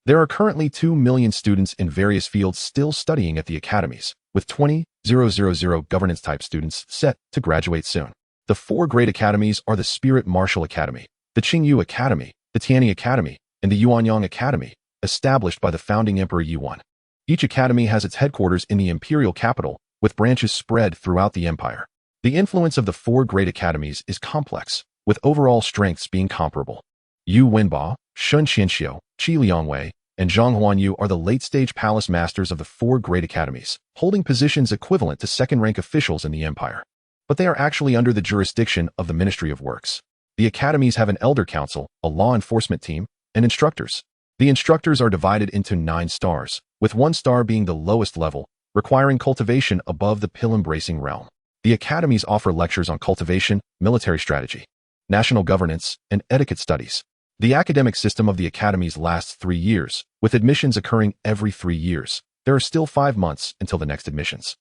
"There are currently 2 million students in various fields still studying at the academies, with 20,000 governance-type students set to graduate soon. The four great academies are the Spirit Martial Academy, the Qingyu Academy, the Tianyi Academy, and the Yuanyang Academy, established by the founding Emperor Yuan. Each academy has its headquarters in the imperial capital, with branches spread throughout the empire. The influence of the four great academies is complex, with overall strengths being comparable. Yu Wenba, Shun Xianxiao, Qi Liangwei, and Zhang Huanyu are the late-stage palace masters of the four great academies, holding positions equivalent to second-rank officials in the empire. But they are actually under the jurisdiction of the Ministry of Works. The academies have an elder council, a law enforcement team, and instructors. The instructors are divided into 9 stars, with 1 star being the lowest level, requiring cultivation above the pill-embracing realm. The academies offer lectures on cultivation, military strategy, national governance, and etiquette studies. The academic system of the academies lasts 3 years, with admissions occurring every 3 years. There are still 5 months until the next admissions.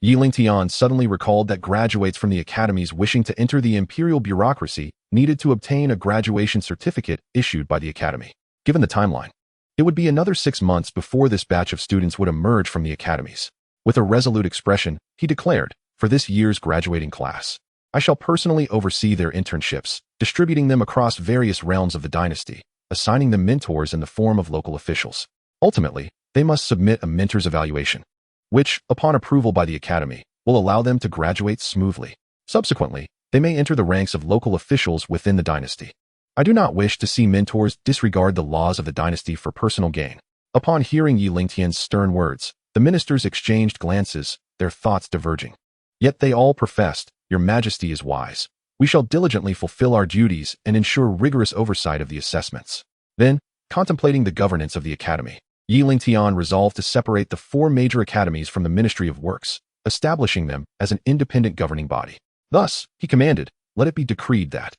Lingtian suddenly recalled that graduates from the academies wishing to enter the imperial bureaucracy needed to obtain a graduation certificate issued by the academy. Given the timeline, it would be another 6 months before this batch of students would emerge from the academies. With a resolute expression, he declared, "For this year's graduating class, I shall personally oversee their internships, distributing them across various realms of the dynasty, assigning them mentors in the form of local officials. Ultimately, they must submit a mentor's evaluation, which, upon approval by the academy, will allow them to graduate smoothly. Subsequently, they may enter the ranks of local officials within the dynasty. I do not wish to see mentors disregard the laws of the dynasty for personal gain." Upon hearing Lingtian's stern words, the ministers exchanged glances, their thoughts diverging. Yet they all professed, "Your Majesty is wise. We shall diligently fulfill our duties and ensure rigorous oversight of the assessments." Then, contemplating the governance of the academy, Lingtian resolved to separate the 4 major academies from the Ministry of Works, establishing them as an independent governing body. Thus, he commanded, "Let it be decreed that,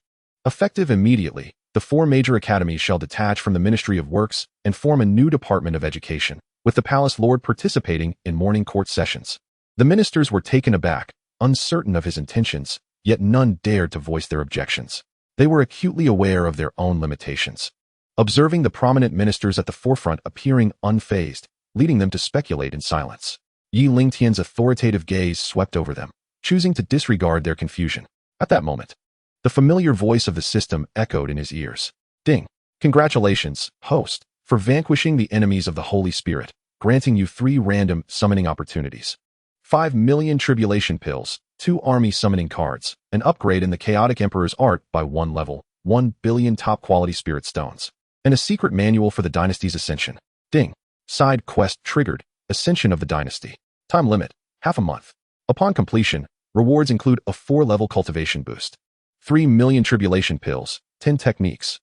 effective immediately, the 4 major academies shall detach from the Ministry of Works and form a new Department of Education, with the Palace Lord participating in morning court sessions." The ministers were taken aback, uncertain of his intentions, yet none dared to voice their objections. They were acutely aware of their own limitations. observing the prominent ministers at the forefront appearing unfazed, leading them to speculate in silence. Lingtian's authoritative gaze swept over them, choosing to disregard their confusion. At that moment, the familiar voice of the system echoed in his ears. Ding! Congratulations, host, for vanquishing the enemies of the Holy Spirit, granting you 3 random summoning opportunities. 5 million tribulation pills, 2 army summoning cards, an upgrade in the Chaotic Emperor's art by 1 level, 1 billion top-quality spirit stones, and a secret manual for the dynasty's ascension. Ding! Side quest triggered, Ascension of the Dynasty. Time limit, half a month. Upon completion, rewards include a 4-level cultivation boost, 3 million tribulation pills, 10 techniques,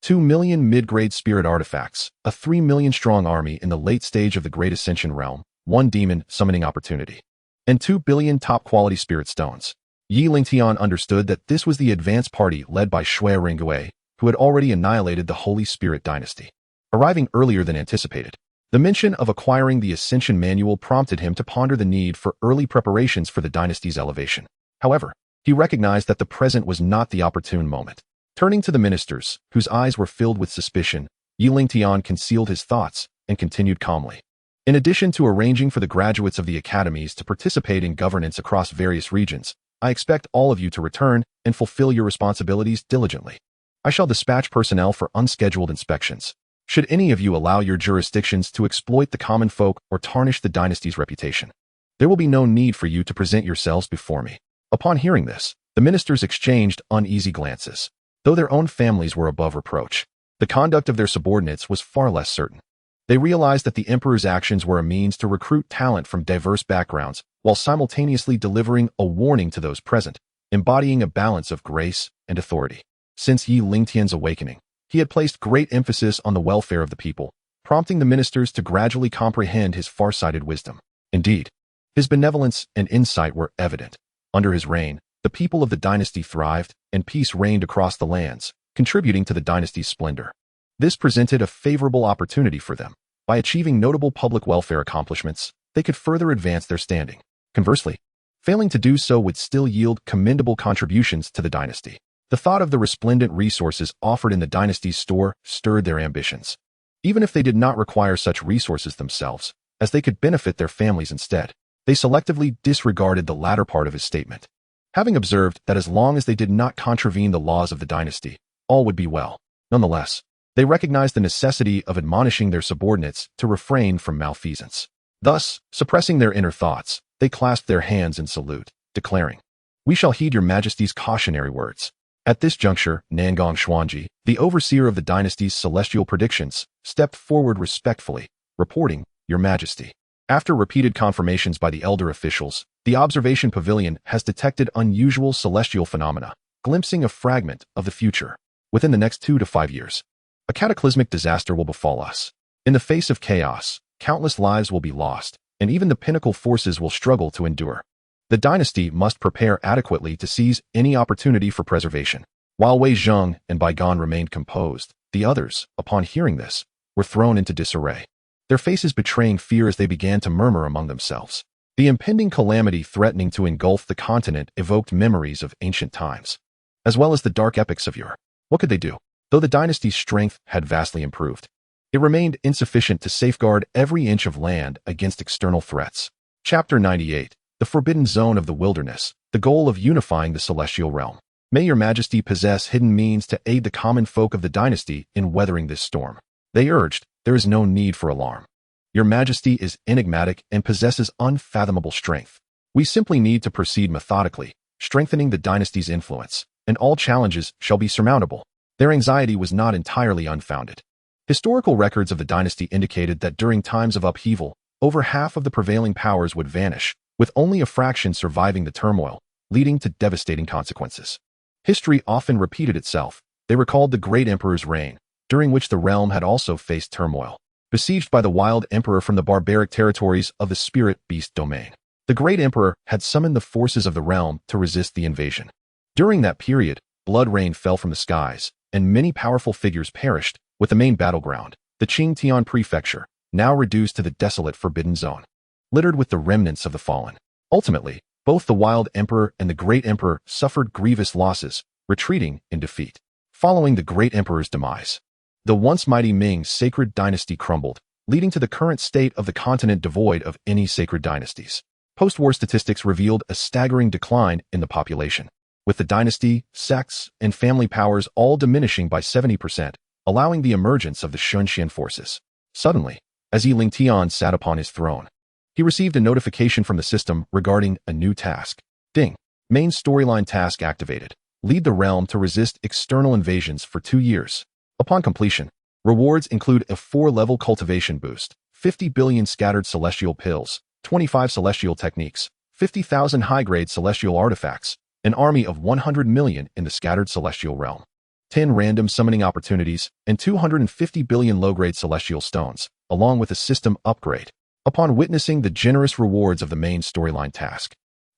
2 million mid-grade spirit artifacts, a 3 million strong army in the late stage of the Great Ascension realm, 1 demon summoning opportunity, and 2 billion top-quality spirit stones. Lingtian understood that this was the advance party led by Shui Ringgui, who had already annihilated the Holy Spirit dynasty. Arriving earlier than anticipated, the mention of acquiring the Ascension Manual prompted him to ponder the need for early preparations for the dynasty's elevation. However, he recognized that the present was not the opportune moment. Turning to the ministers, whose eyes were filled with suspicion, Lingtian concealed his thoughts and continued calmly. In addition to arranging for the graduates of the academies to participate in governance across various regions, I expect all of you to return and fulfill your responsibilities diligently. I shall dispatch personnel for unscheduled inspections. Should any of you allow your jurisdictions to exploit the common folk or tarnish the dynasty's reputation, there will be no need for you to present yourselves before me. Upon hearing this, the ministers exchanged uneasy glances. Though their own families were above reproach, the conduct of their subordinates was far less certain. They realized that the emperor's actions were a means to recruit talent from diverse backgrounds, while simultaneously delivering a warning to those present, embodying a balance of grace and authority. Since Lingtian's awakening, he had placed great emphasis on the welfare of the people, prompting the ministers to gradually comprehend his far-sighted wisdom. Indeed, his benevolence and insight were evident. Under his reign, the people of the dynasty thrived, and peace reigned across the lands, contributing to the dynasty's splendor. This presented a favorable opportunity for them. By achieving notable public welfare accomplishments, they could further advance their standing. Conversely, failing to do so would still yield commendable contributions to the dynasty. The thought of the resplendent resources offered in the dynasty's store stirred their ambitions. Even if they did not require such resources themselves, as they could benefit their families instead, they selectively disregarded the latter part of his statement. Having observed that as long as they did not contravene the laws of the dynasty, all would be well. Nonetheless, they recognized the necessity of admonishing their subordinates to refrain from malfeasance. Thus, suppressing their inner thoughts, they clasped their hands in salute, declaring, "We shall heed your majesty's cautionary words." At this juncture, Nangong Xuanji, the overseer of the dynasty's celestial predictions, stepped forward respectfully, reporting, "Your Majesty." After repeated confirmations by the elder officials, the observation pavilion has detected unusual celestial phenomena, glimpsing a fragment of the future. Within the next 2 to 5 years, a cataclysmic disaster will befall us. In the face of chaos, countless lives will be lost, and even the pinnacle forces will struggle to endure. The dynasty must prepare adequately to seize any opportunity for preservation. While Wei Zheng and Baigan remained composed, the others, upon hearing this, were thrown into disarray, their faces betraying fear as they began to murmur among themselves. The impending calamity threatening to engulf the continent evoked memories of ancient times, as well as the dark epics of yore. What could they do? Though the dynasty's strength had vastly improved, it remained insufficient to safeguard every inch of land against external threats. Chapter 98. The Forbidden Zone of the Wilderness, the goal of unifying the celestial realm. May your majesty possess hidden means to aid the common folk of the dynasty in weathering this storm. They urged, there is no need for alarm. Your majesty is enigmatic and possesses unfathomable strength. We simply need to proceed methodically, strengthening the dynasty's influence, and all challenges shall be surmountable. Their anxiety was not entirely unfounded. Historical records of the dynasty indicated that during times of upheaval, over half of the prevailing powers would vanish, with only a fraction surviving the turmoil, leading to devastating consequences. History often repeated itself. They recalled the great emperor's reign, during which the realm had also faced turmoil, besieged by the wild emperor from the barbaric territories of the spirit beast domain. The great emperor had summoned the forces of the realm to resist the invasion. During that period, blood rain fell from the skies, and many powerful figures perished, with the main battleground, the Qingtian prefecture, now reduced to the desolate forbidden zone, littered with the remnants of the fallen. Ultimately, both the wild emperor and the great emperor suffered grievous losses, retreating in defeat. Following the great emperor's demise, The once mighty Ming sacred dynasty crumbled, leading to the current state of the continent devoid of any sacred dynasties. Post-war statistics revealed a staggering decline in the population, with the dynasty, sects, and family powers all diminishing by 70%, allowing the emergence of the Xianxian forces. Suddenly, as Lingtian sat upon his throne, he received a notification from the system regarding a new task. Ding. Main storyline task activated. Lead the realm to resist external invasions for 2 years. Upon completion, rewards include a 4-level cultivation boost, 50 billion scattered celestial pills, 25 celestial techniques, 50,000 high-grade celestial artifacts, an army of 100 million in the scattered celestial realm, 10 random summoning opportunities, and 250 billion low-grade celestial stones, along with a system upgrade. Upon witnessing the generous rewards of the main storyline task,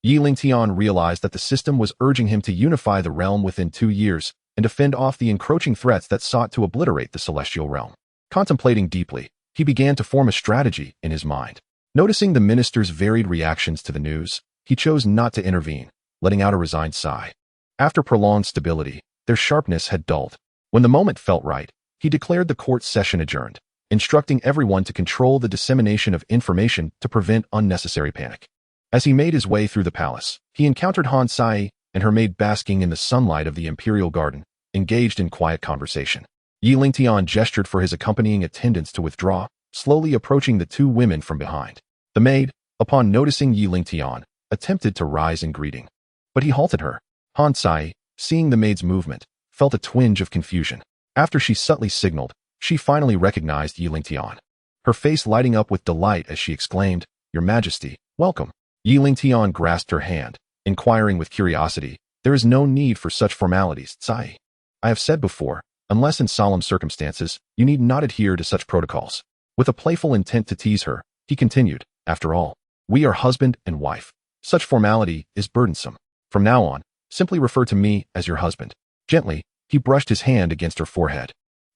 Lingtian realized that the system was urging him to unify the realm within 2 years and to fend off the encroaching threats that sought to obliterate the celestial realm. Contemplating deeply, he began to form a strategy in his mind. Noticing the minister's varied reactions to the news, he chose not to intervene, letting out a resigned sigh. After prolonged stability, their sharpness had dulled. When the moment felt right, he declared the court session adjourned, instructing everyone to control the dissemination of information to prevent unnecessary panic. As he made his way through the palace, he encountered Han Sai and her maid basking in the sunlight of the imperial garden, engaged in quiet conversation. Lingtian gestured for his accompanying attendants to withdraw, slowly approaching the 2 women from behind. The maid, upon noticing Lingtian, attempted to rise in greeting, but he halted her. Han Sai, seeing the maid's movement, felt a twinge of confusion. After she subtly signaled, she finally recognized Lingtian, her face lighting up with delight as she exclaimed, "Your Majesty, welcome." Lingtian grasped her hand, inquiring with curiosity, "There is no need for such formalities, Tsai. I have said before, unless in solemn circumstances, you need not adhere to such protocols." With a playful intent to tease her, he continued, "After all, we are husband and wife. Such formality is burdensome. From now on, simply refer to me as your husband." Gently, he brushed his hand against her forehead.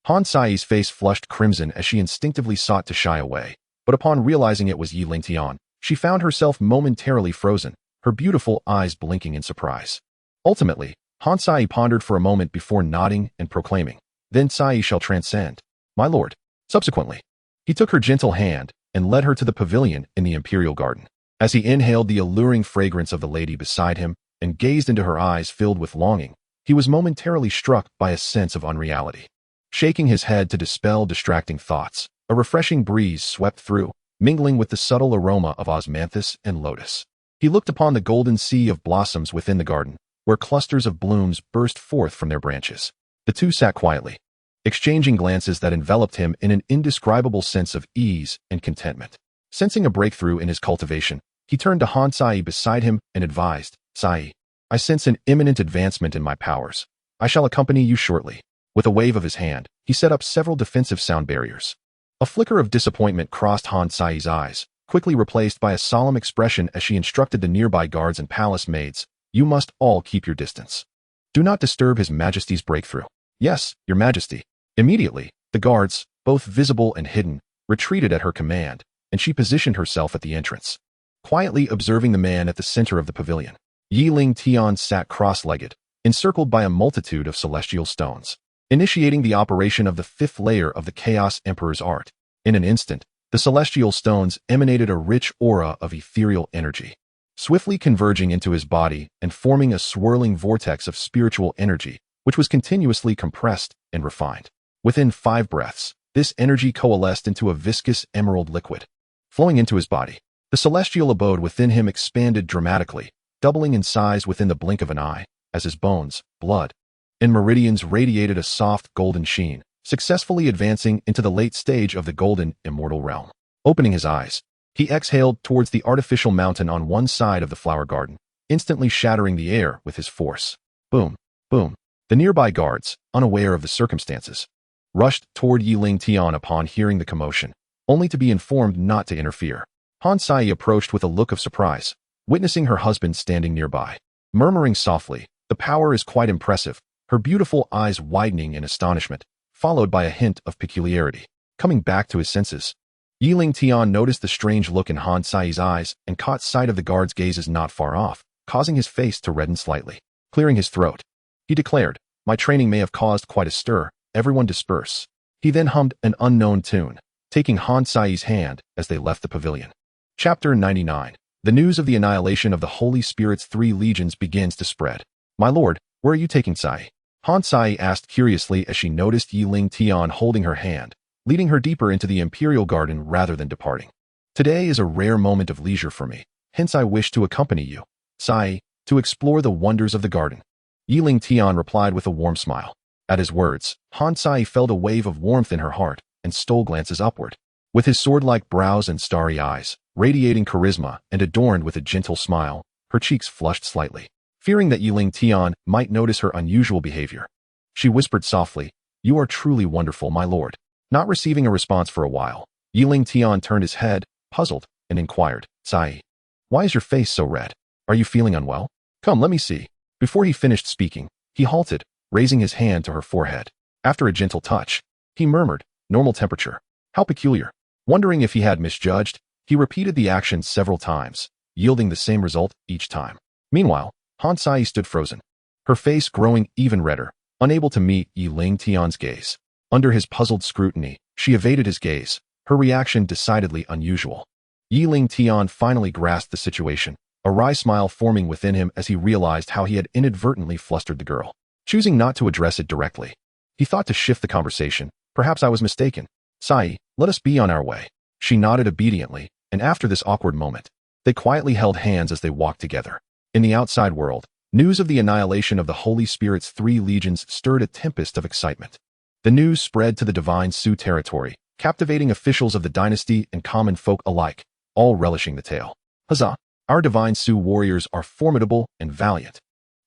Han Sai's face flushed crimson as she instinctively sought to shy away, but upon realizing it was Lingtian, she found herself momentarily frozen, her beautiful eyes blinking in surprise. Ultimately, Han Sai pondered for a moment before nodding and proclaiming, "Then Tsai shall transcend, my lord." Subsequently, he took her gentle hand and led her to the pavilion in the imperial garden. As he inhaled the alluring fragrance of the lady beside him and gazed into her eyes filled with longing, he was momentarily struck by a sense of unreality. Shaking his head to dispel distracting thoughts, a refreshing breeze swept through, mingling with the subtle aroma of osmanthus and lotus. He looked upon the golden sea of blossoms within the garden, where clusters of blooms burst forth from their branches. The 2 sat quietly, exchanging glances that enveloped him in an indescribable sense of ease and contentment. Sensing a breakthrough in his cultivation, he turned to Han Sai beside him and advised, "Sai, I sense an imminent advancement in my powers. I shall accompany you shortly." With a wave of his hand, he set up several defensive sound barriers. A flicker of disappointment crossed Han Sai's eyes, quickly replaced by a solemn expression as she instructed the nearby guards and palace maids, "You must all keep your distance. Do not disturb His Majesty's breakthrough." "Yes, Your Majesty." Immediately, the guards, both visible and hidden, retreated at her command, and she positioned herself at the entrance, quietly observing the man at the center of the pavilion. Lingtian sat cross-legged, encircled by a multitude of celestial stones, initiating the operation of the 5th layer of the Chaos Emperor's art. In an instant, the celestial stones emanated a rich aura of ethereal energy, swiftly converging into his body and forming a swirling vortex of spiritual energy, which was continuously compressed and refined. Within 5 breaths, this energy coalesced into a viscous emerald liquid, flowing into his body. The celestial abode within him expanded dramatically, doubling in size within the blink of an eye, as his bones, blood, and meridians radiated a soft golden sheen, successfully advancing into the late stage of the golden immortal realm. Opening his eyes, he exhaled towards the artificial mountain on one side of the flower garden, instantly shattering the air with his force. Boom, boom. The nearby guards, unaware of the circumstances, rushed toward Lingtian upon hearing the commotion, only to be informed not to interfere. Han Sai approached with a look of surprise, witnessing her husband standing nearby. Murmuring softly, "The power is quite impressive," her beautiful eyes widening in astonishment, followed by a hint of peculiarity. Coming back to his senses, Lingtian noticed the strange look in Han Sai's eyes and caught sight of the guard's gazes not far off, causing his face to redden slightly. Clearing his throat, he declared, "My training may have caused quite a stir. Everyone disperse." He then hummed an unknown tune, taking Han Sai's hand as they left the pavilion. Chapter 99. The news of the annihilation of the Holy Spirit's 3 legions begins to spread. My lord, where are you taking Sai? Han Sai asked curiously as she noticed Yi Lingtian holding her hand, leading her deeper into the Imperial Garden rather than departing. Today is a rare moment of leisure for me, hence I wish to accompany you, Sai, to explore the wonders of the garden. Yi Lingtian replied with a warm smile. At his words, Han Sai felt a wave of warmth in her heart and stole glances upward. With his sword-like brows and starry eyes, radiating charisma and adorned with a gentle smile, her cheeks flushed slightly. Fearing that Yi Lingtian might notice her unusual behavior, she whispered softly, "You are truly wonderful, my lord." Not receiving a response for a while, Yi Lingtian turned his head, puzzled, and inquired, "Sai, why is your face so red? Are you feeling unwell? Come, let me see." Before he finished speaking, he halted, raising his hand to her forehead. After a gentle touch, he murmured, "Normal temperature. How peculiar." Wondering if he had misjudged, he repeated the action several times, yielding the same result each time. Meanwhile, Han Sai stood frozen, her face growing even redder, unable to meet Yi Lingtian's gaze. Under his puzzled scrutiny, she evaded his gaze, her reaction decidedly unusual. Yi Lingtian finally grasped the situation, a wry smile forming within him as he realized how he had inadvertently flustered the girl. Choosing not to address it directly, he thought to shift the conversation. "Perhaps I was mistaken. Sai, let us be on our way." She nodded obediently, and after this awkward moment, they quietly held hands as they walked together. In the outside world, news of the annihilation of the Holy Spirit's 3 legions stirred a tempest of excitement. The news spread to the Divine Su territory, captivating officials of the dynasty and common folk alike, all relishing the tale. "Huzzah! Our Divine Su warriors are formidable and valiant,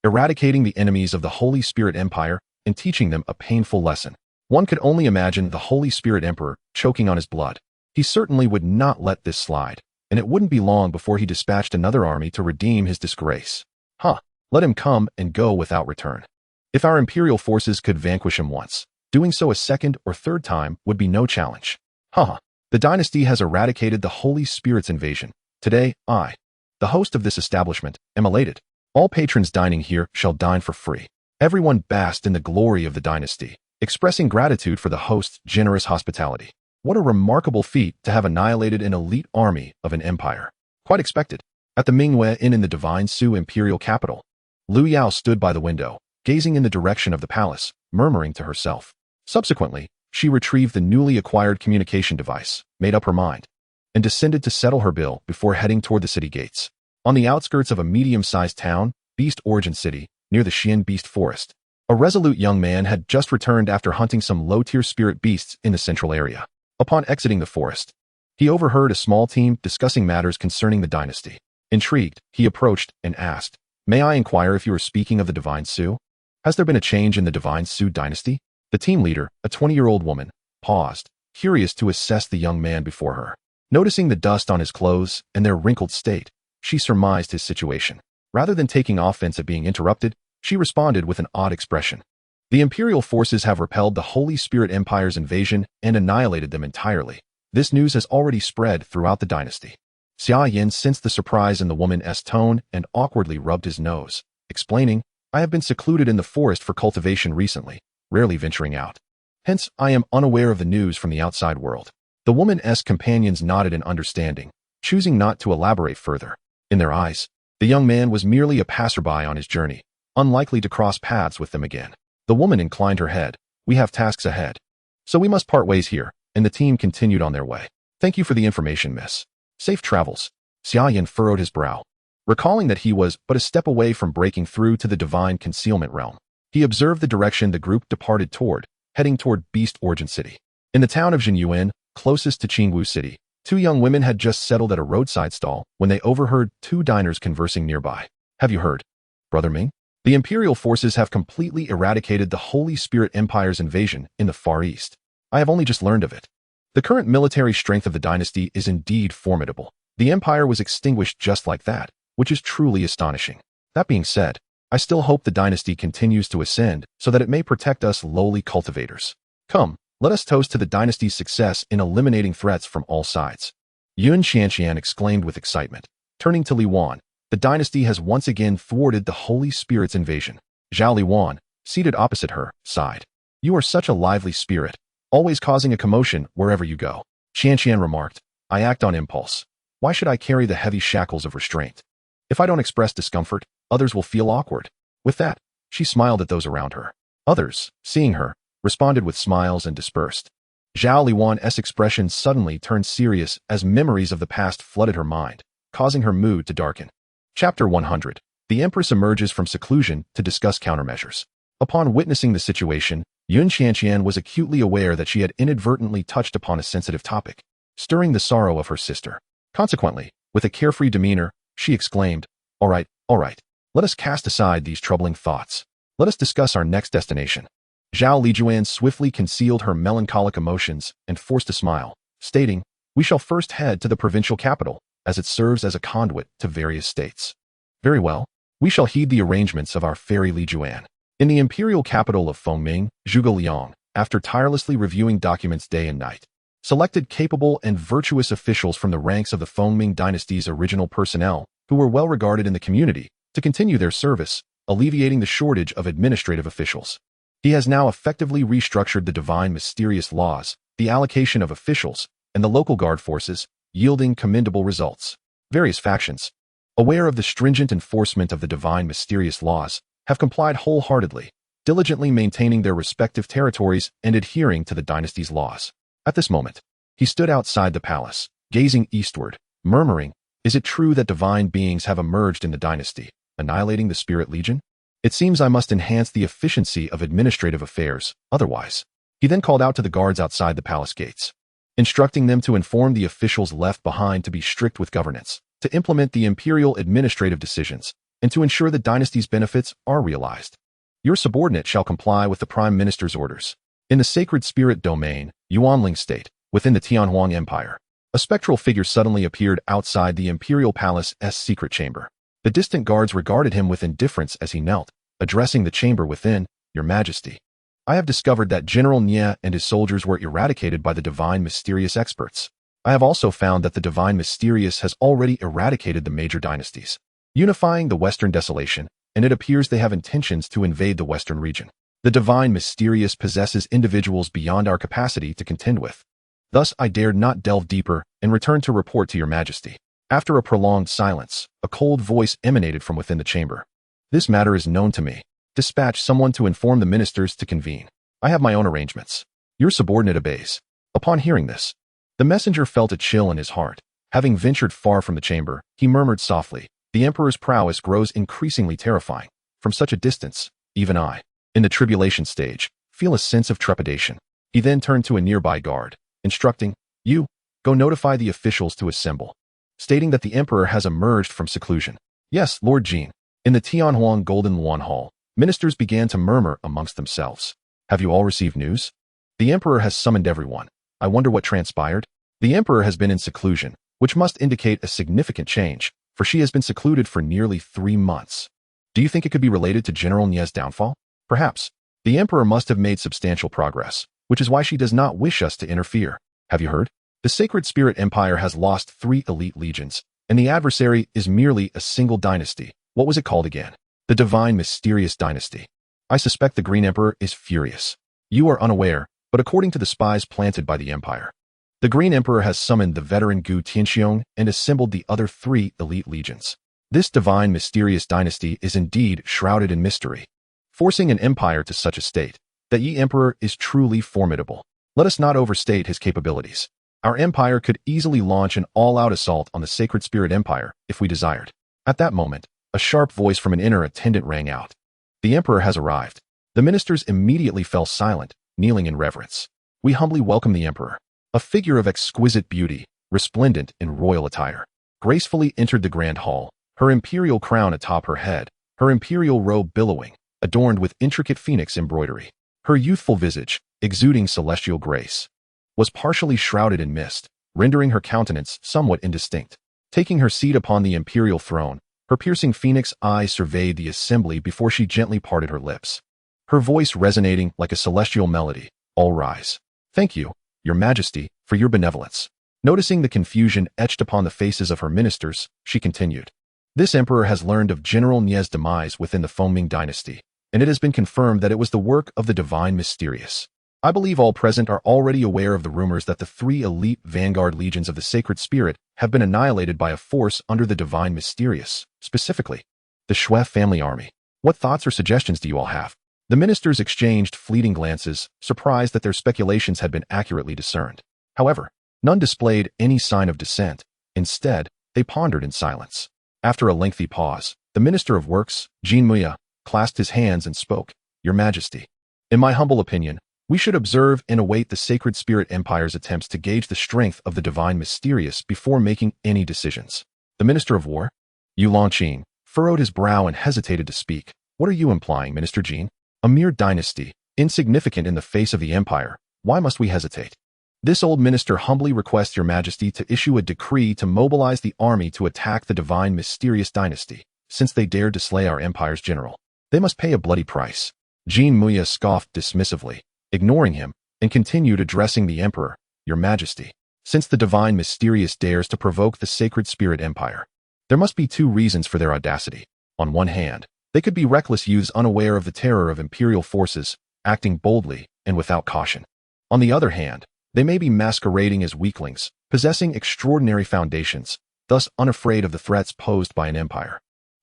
eradicating the enemies of the Holy Spirit Empire and teaching them a painful lesson." One could only imagine the Holy Spirit Emperor choking on his blood. He certainly would not let this slide, and it wouldn't be long before he dispatched another army to redeem his disgrace. Let him come and go without return. If our imperial forces could vanquish him once, doing so a second or third time would be no challenge. The dynasty has eradicated the Holy Spirit's invasion. Today, I, the host of this establishment, am elated. All patrons dining here shall dine for free. Everyone basked in the glory of the dynasty, expressing gratitude for the host's generous hospitality. What a remarkable feat to have annihilated an elite army of an empire. Quite expected. At the Mingwei Inn in the Divine Su imperial capital, Lu Yao stood by the window, gazing in the direction of the palace, murmuring to herself. Subsequently, she retrieved the newly acquired communication device, made up her mind, and descended to settle her bill before heading toward the city gates. On the outskirts of a medium-sized town, Beast Origin City, near the Xian Beast Forest, a resolute young man had just returned after hunting some low-tier spirit beasts in the central area. Upon exiting the forest, he overheard a small team discussing matters concerning the dynasty. Intrigued, he approached and asked, "May I inquire if you are speaking of the Divine Su? Has there been a change in the Divine Su dynasty?" The team leader, a 20-year-old woman, paused, curious to assess the young man before her. Noticing the dust on his clothes and their wrinkled state, she surmised his situation. Rather than taking offense at being interrupted, she responded with an odd expression. "The imperial forces have repelled the Holy Spirit Empire's invasion and annihilated them entirely. This news has already spread throughout the dynasty." Xia Yin sensed the surprise in the woman's tone and awkwardly rubbed his nose, explaining, "I have been secluded in the forest for cultivation recently, rarely venturing out. Hence, I am unaware of the news from the outside world." The woman's companions nodded in understanding, choosing not to elaborate further. In their eyes, the young man was merely a passerby on his journey, unlikely to cross paths with them again. The woman inclined her head. "We have tasks ahead, so we must part ways here," and the team continued on their way. "Thank you for the information, miss. Safe travels." Xia Yin furrowed his brow, recalling that he was but a step away from breaking through to the divine concealment realm. He observed the direction the group departed toward, heading toward Beast Origin City. In the town of Jinyuan, closest to Qingwu City, 2 young women had just settled at a roadside stall when they overheard 2 diners conversing nearby. "Have you heard, Brother Ming? The imperial forces have completely eradicated the Holy Spirit Empire's invasion in the Far East. I have only just learned of it. The current military strength of the dynasty is indeed formidable. The empire was extinguished just like that, which is truly astonishing. That being said, I still hope the dynasty continues to ascend so that it may protect us lowly cultivators. Come, let us toast to the dynasty's success in eliminating threats from all sides." Yun Xianxian exclaimed with excitement. Turning to Li Wan, "The dynasty has once again thwarted the Holy Spirit's invasion." Zhao Li Wan, seated opposite her, sighed. "You are such a lively spirit. always causing a commotion wherever you go. Xianxian remarked, I act on impulse. Why should I carry the heavy shackles of restraint? If I don't express discomfort, others will feel awkward. With that, she smiled at those around her. Others, seeing her, responded with smiles and dispersed. Zhao Liwan's expression suddenly turned serious as memories of the past flooded her mind, causing her mood to darken. Chapter 100. The Empress emerges from seclusion to discuss countermeasures. Upon witnessing the situation, Yun Xianxian was acutely aware that she had inadvertently touched upon a sensitive topic, stirring the sorrow of her sister. Consequently, with a carefree demeanor, she exclaimed, all right, let us cast aside these troubling thoughts. Let us discuss our next destination. Zhao Lijuan swiftly concealed her melancholic emotions and forced a smile, stating, we shall first head to the provincial capital, as it serves as a conduit to various states. Very well. We shall heed the arrangements of our fairy Lijuan. In the imperial capital of Fengming, Zhuge Liang, after tirelessly reviewing documents day and night, selected capable and virtuous officials from the ranks of the Fengming dynasty's original personnel, who were well regarded in the community, to continue their service, alleviating the shortage of administrative officials. He has now effectively restructured the divine mysterious laws, the allocation of officials, and the local guard forces, yielding commendable results. Various factions, aware of the stringent enforcement of the divine mysterious laws, have complied wholeheartedly, diligently maintaining their respective territories and adhering to the dynasty's laws. At this moment, he stood outside the palace, gazing eastward, murmuring, is it true that divine beings have emerged in the dynasty, annihilating the Spirit Legion? It seems I must enhance the efficiency of administrative affairs, otherwise. He then called out to the guards outside the palace gates, instructing them to inform the officials left behind to be strict with governance, to implement the imperial administrative decisions, and to ensure the dynasty's benefits are realized. Your subordinate shall comply with the Prime Minister's orders. In the Sacred Spirit Domain, Yuanling State, within the Tianhuang Empire, a spectral figure suddenly appeared outside the Imperial Palace's secret chamber. The distant guards regarded him with indifference as he knelt, addressing the chamber within, Your Majesty. I have discovered that General Nie and his soldiers were eradicated by the Divine Mysterious experts. I have also found that the Divine Mysterious has already eradicated the major dynasties, unifying the Western Desolation, and it appears they have intentions to invade the Western region. The Divine Mysterious possesses individuals beyond our capacity to contend with. Thus, I dared not delve deeper and returned to report to Your Majesty. After a prolonged silence, a cold voice emanated from within the chamber. This matter is known to me. Dispatch someone to inform the ministers to convene. I have my own arrangements. Your subordinate obeys. Upon hearing this, the messenger felt a chill in his heart. Having ventured far from the chamber, he murmured softly, the Emperor's prowess grows increasingly terrifying. From such a distance, even I, in the tribulation stage, feel a sense of trepidation. He then turned to a nearby guard, instructing, you, go notify the officials to assemble, stating that the Emperor has emerged from seclusion. Yes, Lord Jin. In the Tianhuang Golden Luan Hall, ministers began to murmur amongst themselves. Have you all received news? The Emperor has summoned everyone. I wonder what transpired. The Emperor has been in seclusion, which must indicate a significant change, for she has been secluded for nearly 3 months. Do you think it could be related to General Nie's downfall? Perhaps. The Emperor must have made substantial progress, which is why she does not wish us to interfere. Have you heard? The Sacred Spirit Empire has lost 3 elite legions, and the adversary is merely a single dynasty. What was it called again? The Divine Mysterious Dynasty. I suspect the Green Emperor is furious. You are unaware, but according to the spies planted by the Empire, the Green Emperor has summoned the veteran Gu Tianxiong and assembled the other 3 elite legions. This Divine Mysterious Dynasty is indeed shrouded in mystery, forcing an empire to such a state. The Yi Emperor is truly formidable. Let us not overstate his capabilities. Our empire could easily launch an all-out assault on the Sacred Spirit Empire if we desired. At that moment, a sharp voice from an inner attendant rang out. The Emperor has arrived. The ministers immediately fell silent, kneeling in reverence. We humbly welcome the Emperor. A figure of exquisite beauty, resplendent in royal attire, gracefully entered the grand hall, her imperial crown atop her head, her imperial robe billowing, adorned with intricate phoenix embroidery. Her youthful visage, exuding celestial grace, was partially shrouded in mist, rendering her countenance somewhat indistinct. Taking her seat upon the imperial throne, her piercing phoenix eyes surveyed the assembly before she gently parted her lips. Her voice resonating like a celestial melody. All rise. Thank you, Your Majesty, for your benevolence. Noticing the confusion etched upon the faces of her ministers, she continued. This emperor has learned of General Nie's demise within the Fengming dynasty, and it has been confirmed that it was the work of the Divine Mysterious. I believe all present are already aware of the rumors that the 3 elite vanguard legions of the Sacred Spirit have been annihilated by a force under the Divine Mysterious, specifically the Shui family army. What thoughts or suggestions do you all have? The ministers exchanged fleeting glances, surprised that their speculations had been accurately discerned. However, none displayed any sign of dissent. Instead, they pondered in silence. After a lengthy pause, the Minister of Works, Xianxiaaudiobooks, clasped his hands and spoke, "Your Majesty, in my humble opinion, we should observe and await the Sacred Spirit Empire's attempts to gauge the strength of the Divine Mysterious before making any decisions." The Minister of War, Lingtian, furrowed his brow and hesitated to speak. "What are you implying, Minister Jin? A mere dynasty, insignificant in the face of the Empire. Why must we hesitate?" This old minister humbly requests Your Majesty to issue a decree to mobilize the army to attack the Divine Mysterious Dynasty. Since they dared to slay our Empire's general, they must pay a bloody price. Xianxiaaudiobooks scoffed dismissively, ignoring him, and continued addressing the Emperor, "Your Majesty, since the Divine Mysterious dares to provoke the Sacred Spirit Empire, there must be 2 reasons for their audacity. On one hand, they could be reckless youths unaware of the terror of imperial forces, acting boldly and without caution. On the other hand, they may be masquerading as weaklings, possessing extraordinary foundations, thus unafraid of the threats posed by an empire.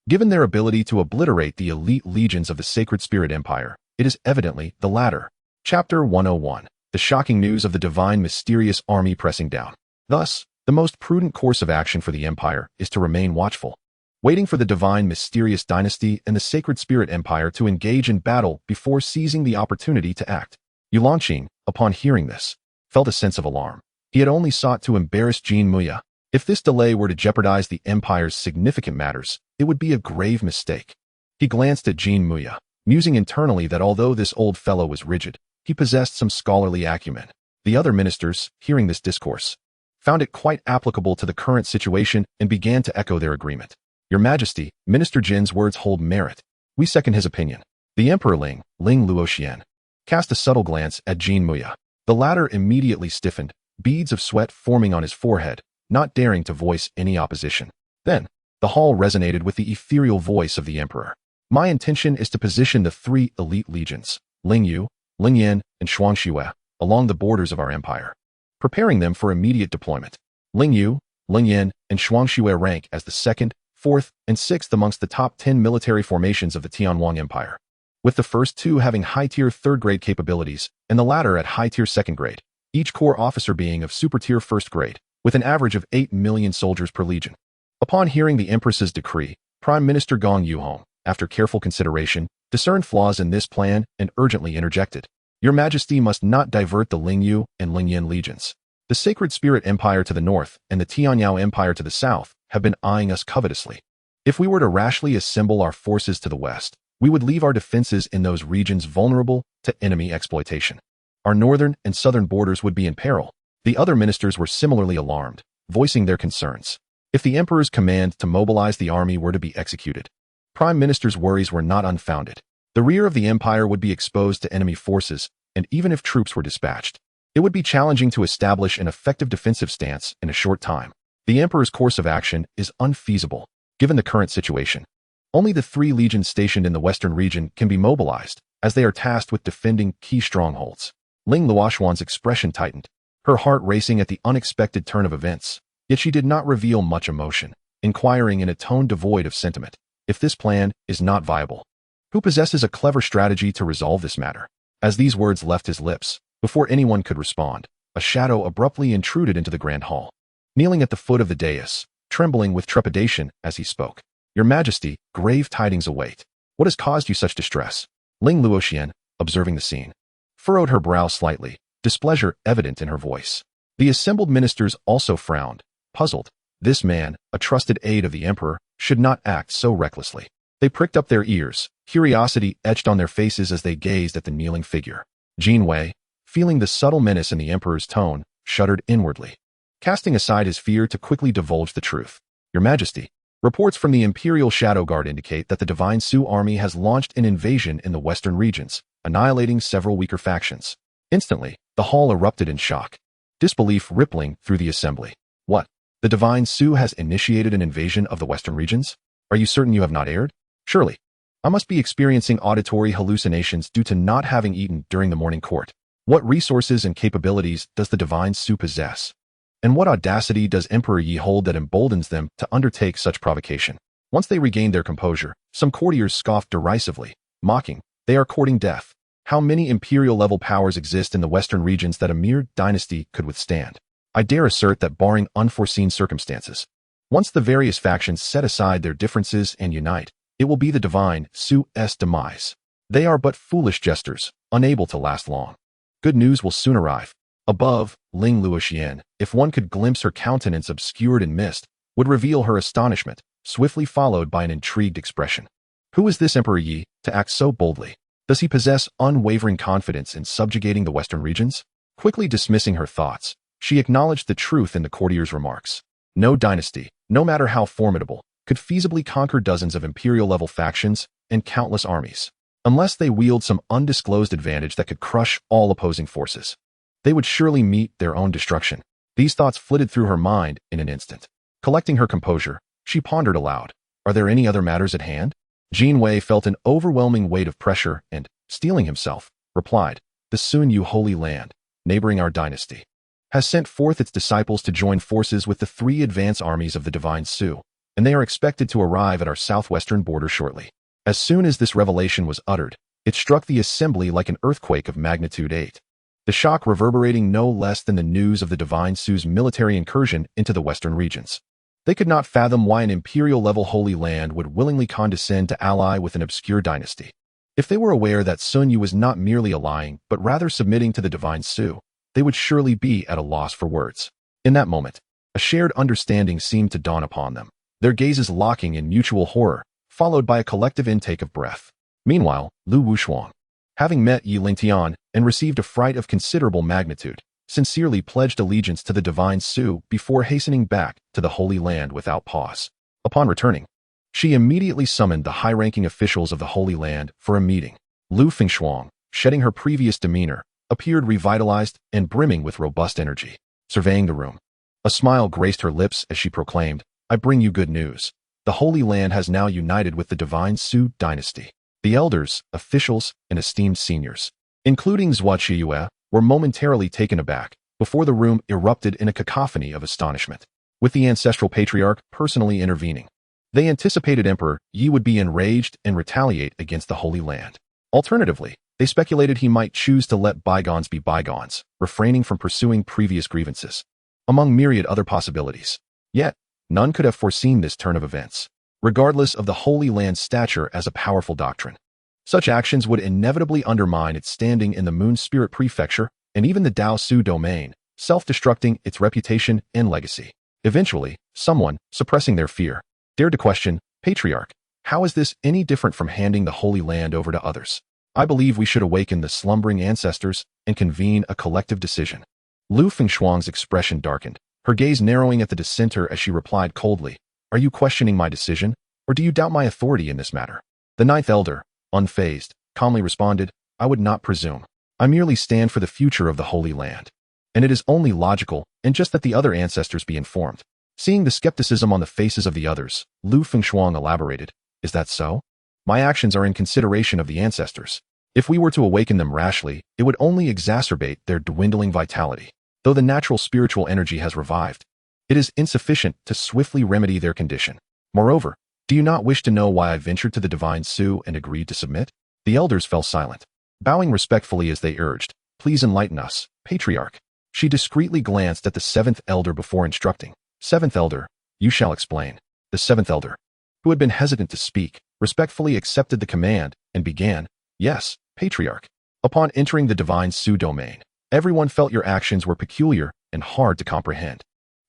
Given their ability to obliterate the elite legions of the Sacred Spirit Empire, it is evidently the latter." Chapter 101. The shocking news of the Divine Mysterious Army pressing down. Thus, the most prudent course of action for the Empire is to remain watchful, waiting for the Divine Mysterious Dynasty and the Sacred Spirit Empire to engage in battle before seizing the opportunity to act. Lingtian, upon hearing this, felt a sense of alarm. He had only sought to embarrass Xianxiaaudiobooks. If this delay were to jeopardize the Empire's significant matters, it would be a grave mistake. He glanced at Xianxiaaudiobooks, musing internally that although this old fellow was rigid, he possessed some scholarly acumen. The other ministers, hearing this discourse, found it quite applicable to the current situation and began to echo their agreement. "Your Majesty, Minister Jin's words hold merit. We second his opinion." The Emperor Ling Luoxian, cast a subtle glance at Xianxiaaudiobooks. The latter immediately stiffened, beads of sweat forming on his forehead, not daring to voice any opposition. Then, the hall resonated with the ethereal voice of the Emperor. "My intention is to position the 3 elite legions, Lingyu, Lingyan, and Xianxia, along the borders of our empire, preparing them for immediate deployment. Lingyu, Lingyan, and Xianxia rank as the 2nd, 4th, and 6th amongst the top 10 military formations of the Tianwang Empire, with the first 2 having high-tier 3rd-grade capabilities and the latter at high-tier 2nd grade, each corps officer being of super-tier 1st grade, with an average of 8 million soldiers per legion." Upon hearing the Empress's decree, Prime Minister Gong Yuhong, after careful consideration, discerned flaws in this plan and urgently interjected. "Your Majesty must not divert the Lingyu and Lingyan legions. The Sacred Spirit Empire to the north and the Tianyao Empire to the south have been eyeing us covetously. If we were to rashly assemble our forces to the west, we would leave our defenses in those regions vulnerable to enemy exploitation. Our northern and southern borders would be in peril." The other ministers were similarly alarmed, voicing their concerns. If the Emperor's command to mobilize the army were to be executed, Prime Minister's worries were not unfounded. The rear of the Empire would be exposed to enemy forces, and even if troops were dispatched, it would be challenging to establish an effective defensive stance in a short time. The Emperor's course of action is unfeasible, given the current situation. Only the 3 legions stationed in the western region can be mobilized, as they are tasked with defending key strongholds. Ling Luoxuan's expression tightened, her heart racing at the unexpected turn of events, yet she did not reveal much emotion, inquiring in a tone devoid of sentiment, "If this plan is not viable, who possesses a clever strategy to resolve this matter?" As these words left his lips, before anyone could respond, a shadow abruptly intruded into the grand hall. Kneeling at the foot of the dais, trembling with trepidation as he spoke, "Your Majesty, grave tidings await. What has caused you such distress?" Ling Luoxian, observing the scene, furrowed her brow slightly, displeasure evident in her voice. The assembled ministers also frowned, puzzled. This man, a trusted aide of the Emperor, should not act so recklessly. They pricked up their ears, curiosity etched on their faces as they gazed at the kneeling figure. Jin Wei, feeling the subtle menace in the Emperor's tone, shuddered inwardly, casting aside his fear to quickly divulge the truth. "Your Majesty, reports from the Imperial Shadow Guard indicate that the Divine Su army has launched an invasion in the western regions, annihilating several weaker factions." Instantly, the hall erupted in shock, disbelief rippling through the assembly. "What? The Divine Su has initiated an invasion of the western regions? Are you certain you have not erred? Surely, I must be experiencing auditory hallucinations due to not having eaten during the morning court." What resources and capabilities does the divine Su possess? And what audacity does Emperor Yi hold that emboldens them to undertake such provocation? Once they regained their composure, some courtiers scoffed derisively, mocking, "They are courting death. How many imperial-level powers exist in the western regions that a mere dynasty could withstand? I dare assert that barring unforeseen circumstances, once the various factions set aside their differences and unite, it will be the divine Su's demise. They are but foolish jesters, unable to last long. Good news will soon arrive." Above, Ling Luoxian, if one could glimpse her countenance obscured in mist, would reveal her astonishment, swiftly followed by an intrigued expression. Who is this Emperor Yi, to act so boldly? Does he possess unwavering confidence in subjugating the western regions? Quickly dismissing her thoughts, she acknowledged the truth in the courtier's remarks. No dynasty, no matter how formidable, could feasibly conquer dozens of imperial-level factions and countless armies, unless they wield some undisclosed advantage that could crush all opposing forces. They would surely meet their own destruction. These thoughts flitted through her mind in an instant. Collecting her composure, she pondered aloud. Are there any other matters at hand? Jin Wei felt an overwhelming weight of pressure and, steeling himself, replied, "The Sun Yu Holy Land, neighboring our dynasty, has sent forth its disciples to join forces with the 3 advance armies of the divine Su, and they are expected to arrive at our southwestern border shortly." As soon as this revelation was uttered, it struck the assembly like an earthquake of magnitude 8. The shock reverberating no less than the news of the divine Su's military incursion into the western regions. They could not fathom why an imperial-level Holy Land would willingly condescend to ally with an obscure dynasty. If they were aware that Sun Yu was not merely allying, but rather submitting to the divine Su, they would surely be at a loss for words. In that moment, a shared understanding seemed to dawn upon them, their gazes locking in mutual horror, followed by a collective intake of breath. Meanwhile, Lu Wushuang, having met Yi Lingtian and received a fright of considerable magnitude, sincerely pledged allegiance to the divine Su before hastening back to the Holy Land without pause. Upon returning, she immediately summoned the high-ranking officials of the Holy Land for a meeting. Lu Fengshuang, shedding her previous demeanor, appeared revitalized and brimming with robust energy. Surveying the room, a smile graced her lips as she proclaimed, "I bring you good news. The Holy Land has now united with the divine Su dynasty." The elders, officials, and esteemed seniors, including Xianxiaaudiobooks, were momentarily taken aback before the room erupted in a cacophony of astonishment, with the ancestral patriarch personally intervening. They anticipated Emperor Yi would be enraged and retaliate against the Holy Land. Alternatively, they speculated he might choose to let bygones be bygones, refraining from pursuing previous grievances, among myriad other possibilities. Yet, none could have foreseen this turn of events. Regardless of the Holy Land's stature as a powerful doctrine, such actions would inevitably undermine its standing in the Moon Spirit Prefecture and even the Dao Su domain, self-destructing its reputation and legacy. Eventually, someone, suppressing their fear, dared to question, "Patriarch, how is this any different from handing the Holy Land over to others? I believe we should awaken the slumbering ancestors and convene a collective decision." Lu Fengshuang's expression darkened, her gaze narrowing at the dissenter as she replied coldly, "Are you questioning my decision, or do you doubt my authority in this matter?" The 9th elder, unfazed, calmly responded, "I would not presume. I merely stand for the future of the Holy Land. And it is only logical and just that the other ancestors be informed." Seeing the skepticism on the faces of the others, Lu Fengshuang elaborated, "Is that so? My actions are in consideration of the ancestors. If we were to awaken them rashly, it would only exacerbate their dwindling vitality. Though the natural spiritual energy has revived, it is insufficient to swiftly remedy their condition. Moreover, do you not wish to know why I ventured to the divine Su and agreed to submit?" The elders fell silent, bowing respectfully as they urged, "Please enlighten us, Patriarch." She discreetly glanced at the 7th elder before instructing, "7th elder, you shall explain." The 7th elder, who had been hesitant to speak, respectfully accepted the command and began, "Yes, Patriarch. Upon entering the divine Su domain, everyone felt your actions were peculiar and hard to comprehend.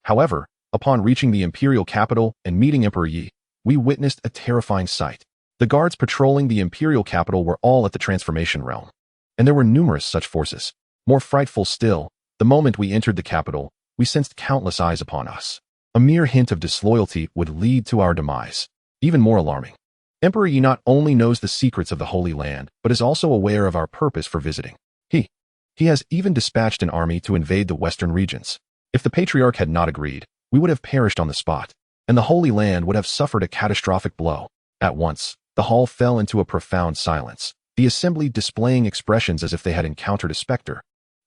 However, upon reaching the imperial capital and meeting Emperor Yi, we witnessed a terrifying sight. The guards patrolling the imperial capital were all at the transformation realm, and there were numerous such forces. More frightful still, the moment we entered the capital, we sensed countless eyes upon us. A mere hint of disloyalty would lead to our demise. Even more alarming, Emperor Yi not only knows the secrets of the Holy Land, but is also aware of our purpose for visiting. He has even dispatched an army to invade the western regions. If the Patriarch had not agreed, we would have perished on the spot, and the Holy Land would have suffered a catastrophic blow." At once, the hall fell into a profound silence, the assembly displaying expressions as if they had encountered a specter.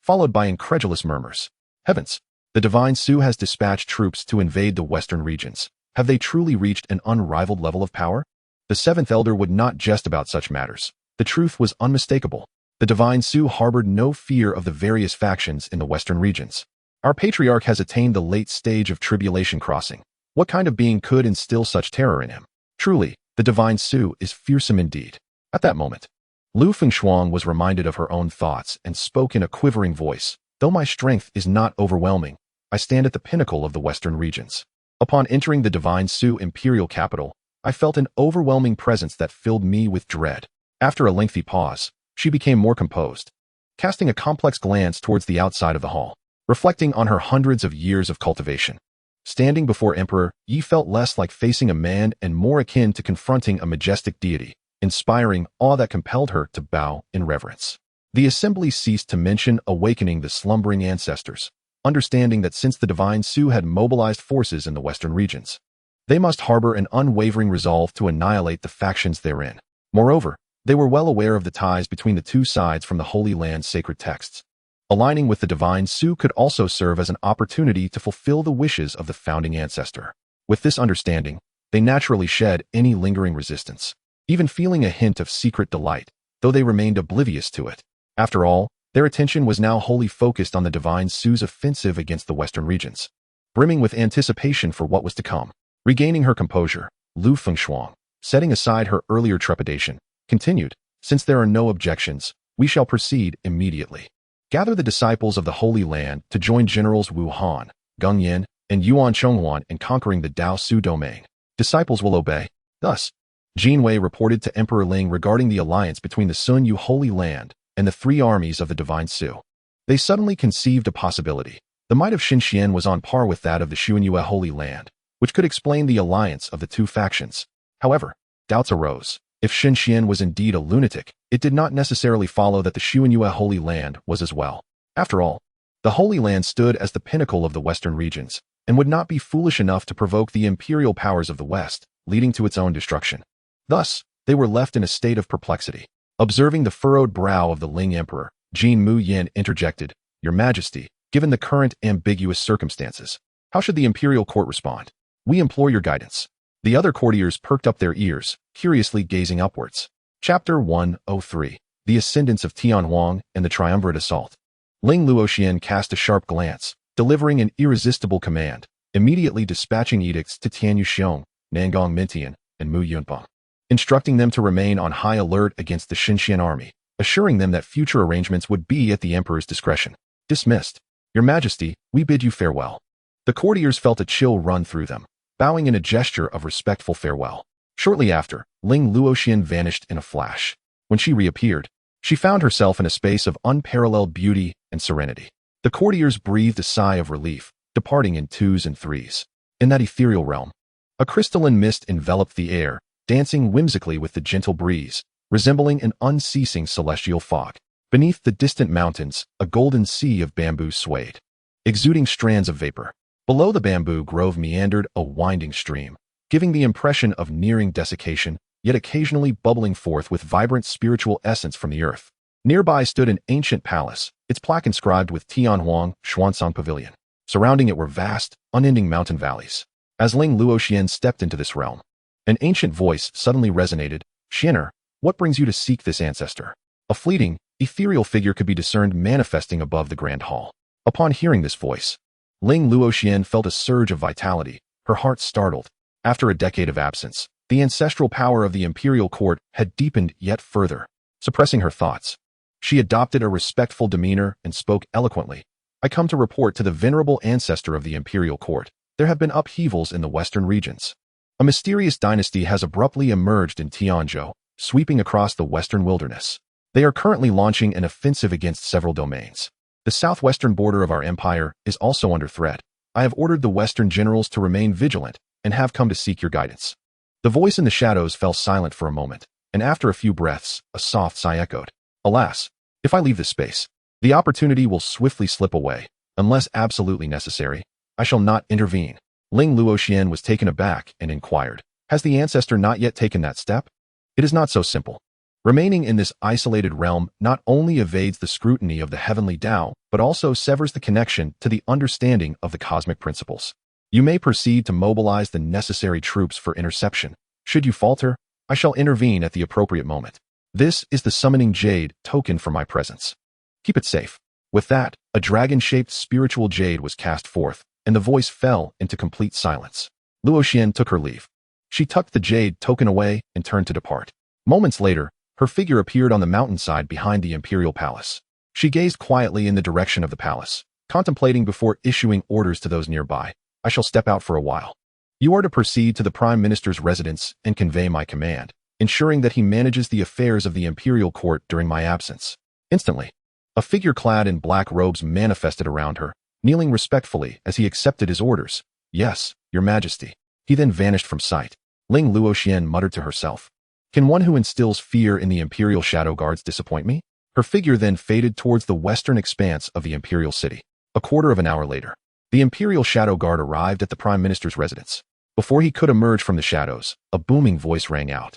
followed by incredulous murmurs. Heavens! The Divine Su has dispatched troops to invade the western regions. Have they truly reached an unrivaled level of power? The seventh elder would not jest about such matters. The truth was unmistakable. The Divine Su harbored no fear of the various factions in the western regions. Our patriarch has attained the late stage of tribulation crossing. What kind of being could instill such terror in him? Truly, the Divine Su is fearsome indeed. At that moment, Lu Fengshuang was reminded of her own thoughts and spoke in a quivering voice. Though my strength is not overwhelming, I stand at the pinnacle of the western regions. Upon entering the Divine Su imperial capital, I felt an overwhelming presence that filled me with dread. After a lengthy pause, she became more composed, casting a complex glance towards the outside of the hall, reflecting on her hundreds of years of cultivation. Standing before Emperor Yi felt less like facing a man and more akin to confronting a majestic deity, inspiring awe that compelled her to bow in reverence. The assembly ceased to mention awakening the slumbering ancestors, understanding that since the Divine Su had mobilized forces in the western regions, they must harbor an unwavering resolve to annihilate the factions therein. Moreover, they were well aware of the ties between the two sides from the Holy Land's sacred texts. Aligning with the Divine Su could also serve as an opportunity to fulfill the wishes of the founding ancestor. With this understanding, they naturally shed any lingering resistance, even feeling a hint of secret delight, though they remained oblivious to it. After all, their attention was now wholly focused on the Divine Su's offensive against the western regions. Brimming with anticipation for what was to come, regaining her composure, Lu Fengshuang, setting aside her earlier trepidation, continued, "Since there are no objections, we shall proceed immediately. Gather the disciples of the Holy Land to join Generals Wu Han, Geng Yin, and Yuan Chonghuan in conquering the Dao Su domain. Disciples will obey." Thus, Jin Wei reported to Emperor Ling regarding the alliance between the Sun Yu Holy Land and the three armies of the Divine Su. They suddenly conceived a possibility. The might of Xinxian was on par with that of the Xianxia Holy Land, which could explain the alliance of the two factions. However, doubts arose. If Xinxian was indeed a lunatic, it did not necessarily follow that the Xianxia Holy Land was as well. After all, the Holy Land stood as the pinnacle of the western regions, and would not be foolish enough to provoke the imperial powers of the West, leading to its own destruction. Thus, they were left in a state of perplexity. Observing the furrowed brow of the Ling Emperor, Jin Mu Yin interjected, "Your Majesty, given the current ambiguous circumstances, how should the imperial court respond? We implore your guidance." The other courtiers perked up their ears, curiously gazing upwards. Chapter 103. The Ascendance of Tianhuang and the Triumvirate Assault. Ling Luoxian cast a sharp glance, delivering an irresistible command, immediately dispatching edicts to Tian Yuxiong, Nangong Mintian, and Mu Yunpeng, instructing them to remain on high alert against the Xinxian army, assuring them that future arrangements would be at the emperor's discretion. Dismissed. Your Majesty, we bid you farewell. The courtiers felt a chill run through them, bowing in a gesture of respectful farewell. Shortly after, Ling Luoxian vanished in a flash. When she reappeared, she found herself in a space of unparalleled beauty and serenity. The courtiers breathed a sigh of relief, departing in twos and threes. In that ethereal realm, a crystalline mist enveloped the air, dancing whimsically with the gentle breeze, resembling an unceasing celestial fog. Beneath the distant mountains, a golden sea of bamboo swayed, exuding strands of vapor. Below the bamboo grove meandered a winding stream, giving the impression of nearing desiccation, yet occasionally bubbling forth with vibrant spiritual essence from the earth. Nearby stood an ancient palace, its plaque inscribed with Tianhuang Xuansang Pavilion. Surrounding it were vast, unending mountain valleys. As Ling Luoxian stepped into this realm, an ancient voice suddenly resonated. "Xianer, what brings you to seek this ancestor?" A fleeting, ethereal figure could be discerned manifesting above the grand hall. Upon hearing this voice, Ling Luoxian felt a surge of vitality, her heart startled. After a decade of absence, the ancestral power of the imperial court had deepened yet further. Suppressing her thoughts, she adopted a respectful demeanor and spoke eloquently. "I come to report to the venerable ancestor of the imperial court. There have been upheavals in the western regions. A mysterious dynasty has abruptly emerged in Tianzhou, sweeping across the western wilderness. They are currently launching an offensive against several domains. The southwestern border of our empire is also under threat. I have ordered the western generals to remain vigilant and have come to seek your guidance." The voice in the shadows fell silent for a moment, and after a few breaths, a soft sigh echoed. "Alas, if I leave this space, the opportunity will swiftly slip away. Unless absolutely necessary, I shall not intervene." Ling Luoxian was taken aback and inquired, "Has the ancestor not yet taken that step?" "It is not so simple," Remaining in this isolated realm not only evades the scrutiny of the heavenly Tao, but also severs the connection to the understanding of the cosmic principles. You may proceed to mobilize the necessary troops for interception. Should you falter, I shall intervene at the appropriate moment. This is the summoning jade token for my presence. Keep it safe. With that, a dragon-shaped spiritual jade was cast forth, and the voice fell into complete silence. Luoxian took her leave. She tucked the jade token away and turned to depart. Moments later, her figure appeared on the mountainside behind the imperial palace. She gazed quietly in the direction of the palace, contemplating before issuing orders to those nearby. I shall step out for a while. You are to proceed to the Prime Minister's residence and convey my command, ensuring that he manages the affairs of the imperial court during my absence. Instantly, a figure clad in black robes manifested around her, kneeling respectfully as he accepted his orders. Yes, Your Majesty. He then vanished from sight. Ling Luoxian muttered to herself. Can one who instills fear in the imperial shadow guards disappoint me? Her figure then faded towards the western expanse of the imperial city. A quarter of an hour later, the imperial shadow guard arrived at the Prime Minister's residence. Before he could emerge from the shadows, a booming voice rang out.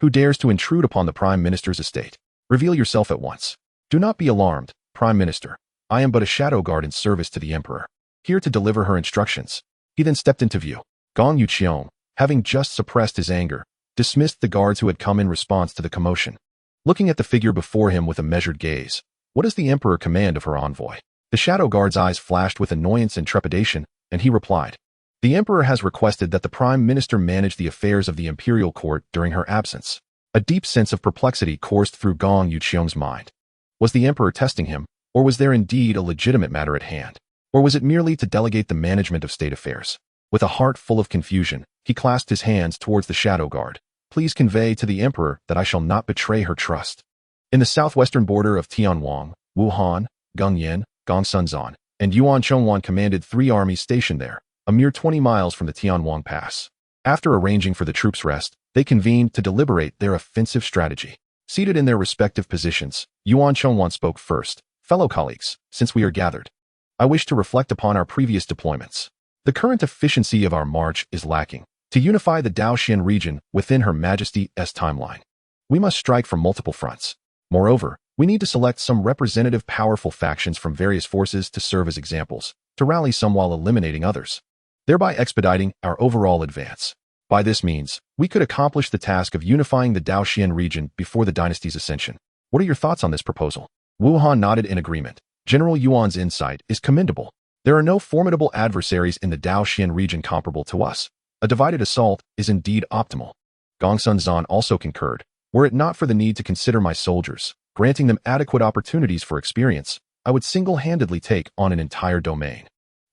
Who dares to intrude upon the Prime Minister's estate? Reveal yourself at once. Do not be alarmed, Prime Minister. I am but a shadow guard in service to the Emperor, here to deliver her instructions. He then stepped into view. Gong Yuqiong, having just suppressed his anger, dismissed the guards who had come in response to the commotion. Looking at the figure before him with a measured gaze, what does the Emperor command of her envoy? The shadow guard's eyes flashed with annoyance and trepidation, and he replied, The Emperor has requested that the Prime Minister manage the affairs of the imperial court during her absence. A deep sense of perplexity coursed through Gong Yuqiong's mind. Was the Emperor testing him, or was there indeed a legitimate matter at hand? Or was it merely to delegate the management of state affairs? With a heart full of confusion, he clasped his hands towards the shadow guard. Please convey to the Emperor that I shall not betray her trust. In the southwestern border of Tianwang, Wu Han, Gengyan, Gongsunzan, and Yuan Chongwan commanded 3 armies stationed there, a mere 20 miles from the Tianwang Pass. After arranging for the troops' rest, they convened to deliberate their offensive strategy. Seated in their respective positions, Yuan Chongwan spoke first. Fellow colleagues, since we are gathered, I wish to reflect upon our previous deployments. The current efficiency of our march is lacking. To unify the Daoxian region within Her Majesty's timeline, we must strike from multiple fronts. Moreover, we need to select some representative powerful factions from various forces to serve as examples, to rally some while eliminating others, thereby expediting our overall advance. By this means, we could accomplish the task of unifying the Daoxian region before the dynasty's ascension. What are your thoughts on this proposal? Wu Han nodded in agreement. General Yuan's insight is commendable. There are no formidable adversaries in the Daoxian region comparable to us. A divided assault is indeed optimal. Gongsunzan also concurred. Were it not for the need to consider my soldiers, granting them adequate opportunities for experience, I would single-handedly take on an entire domain.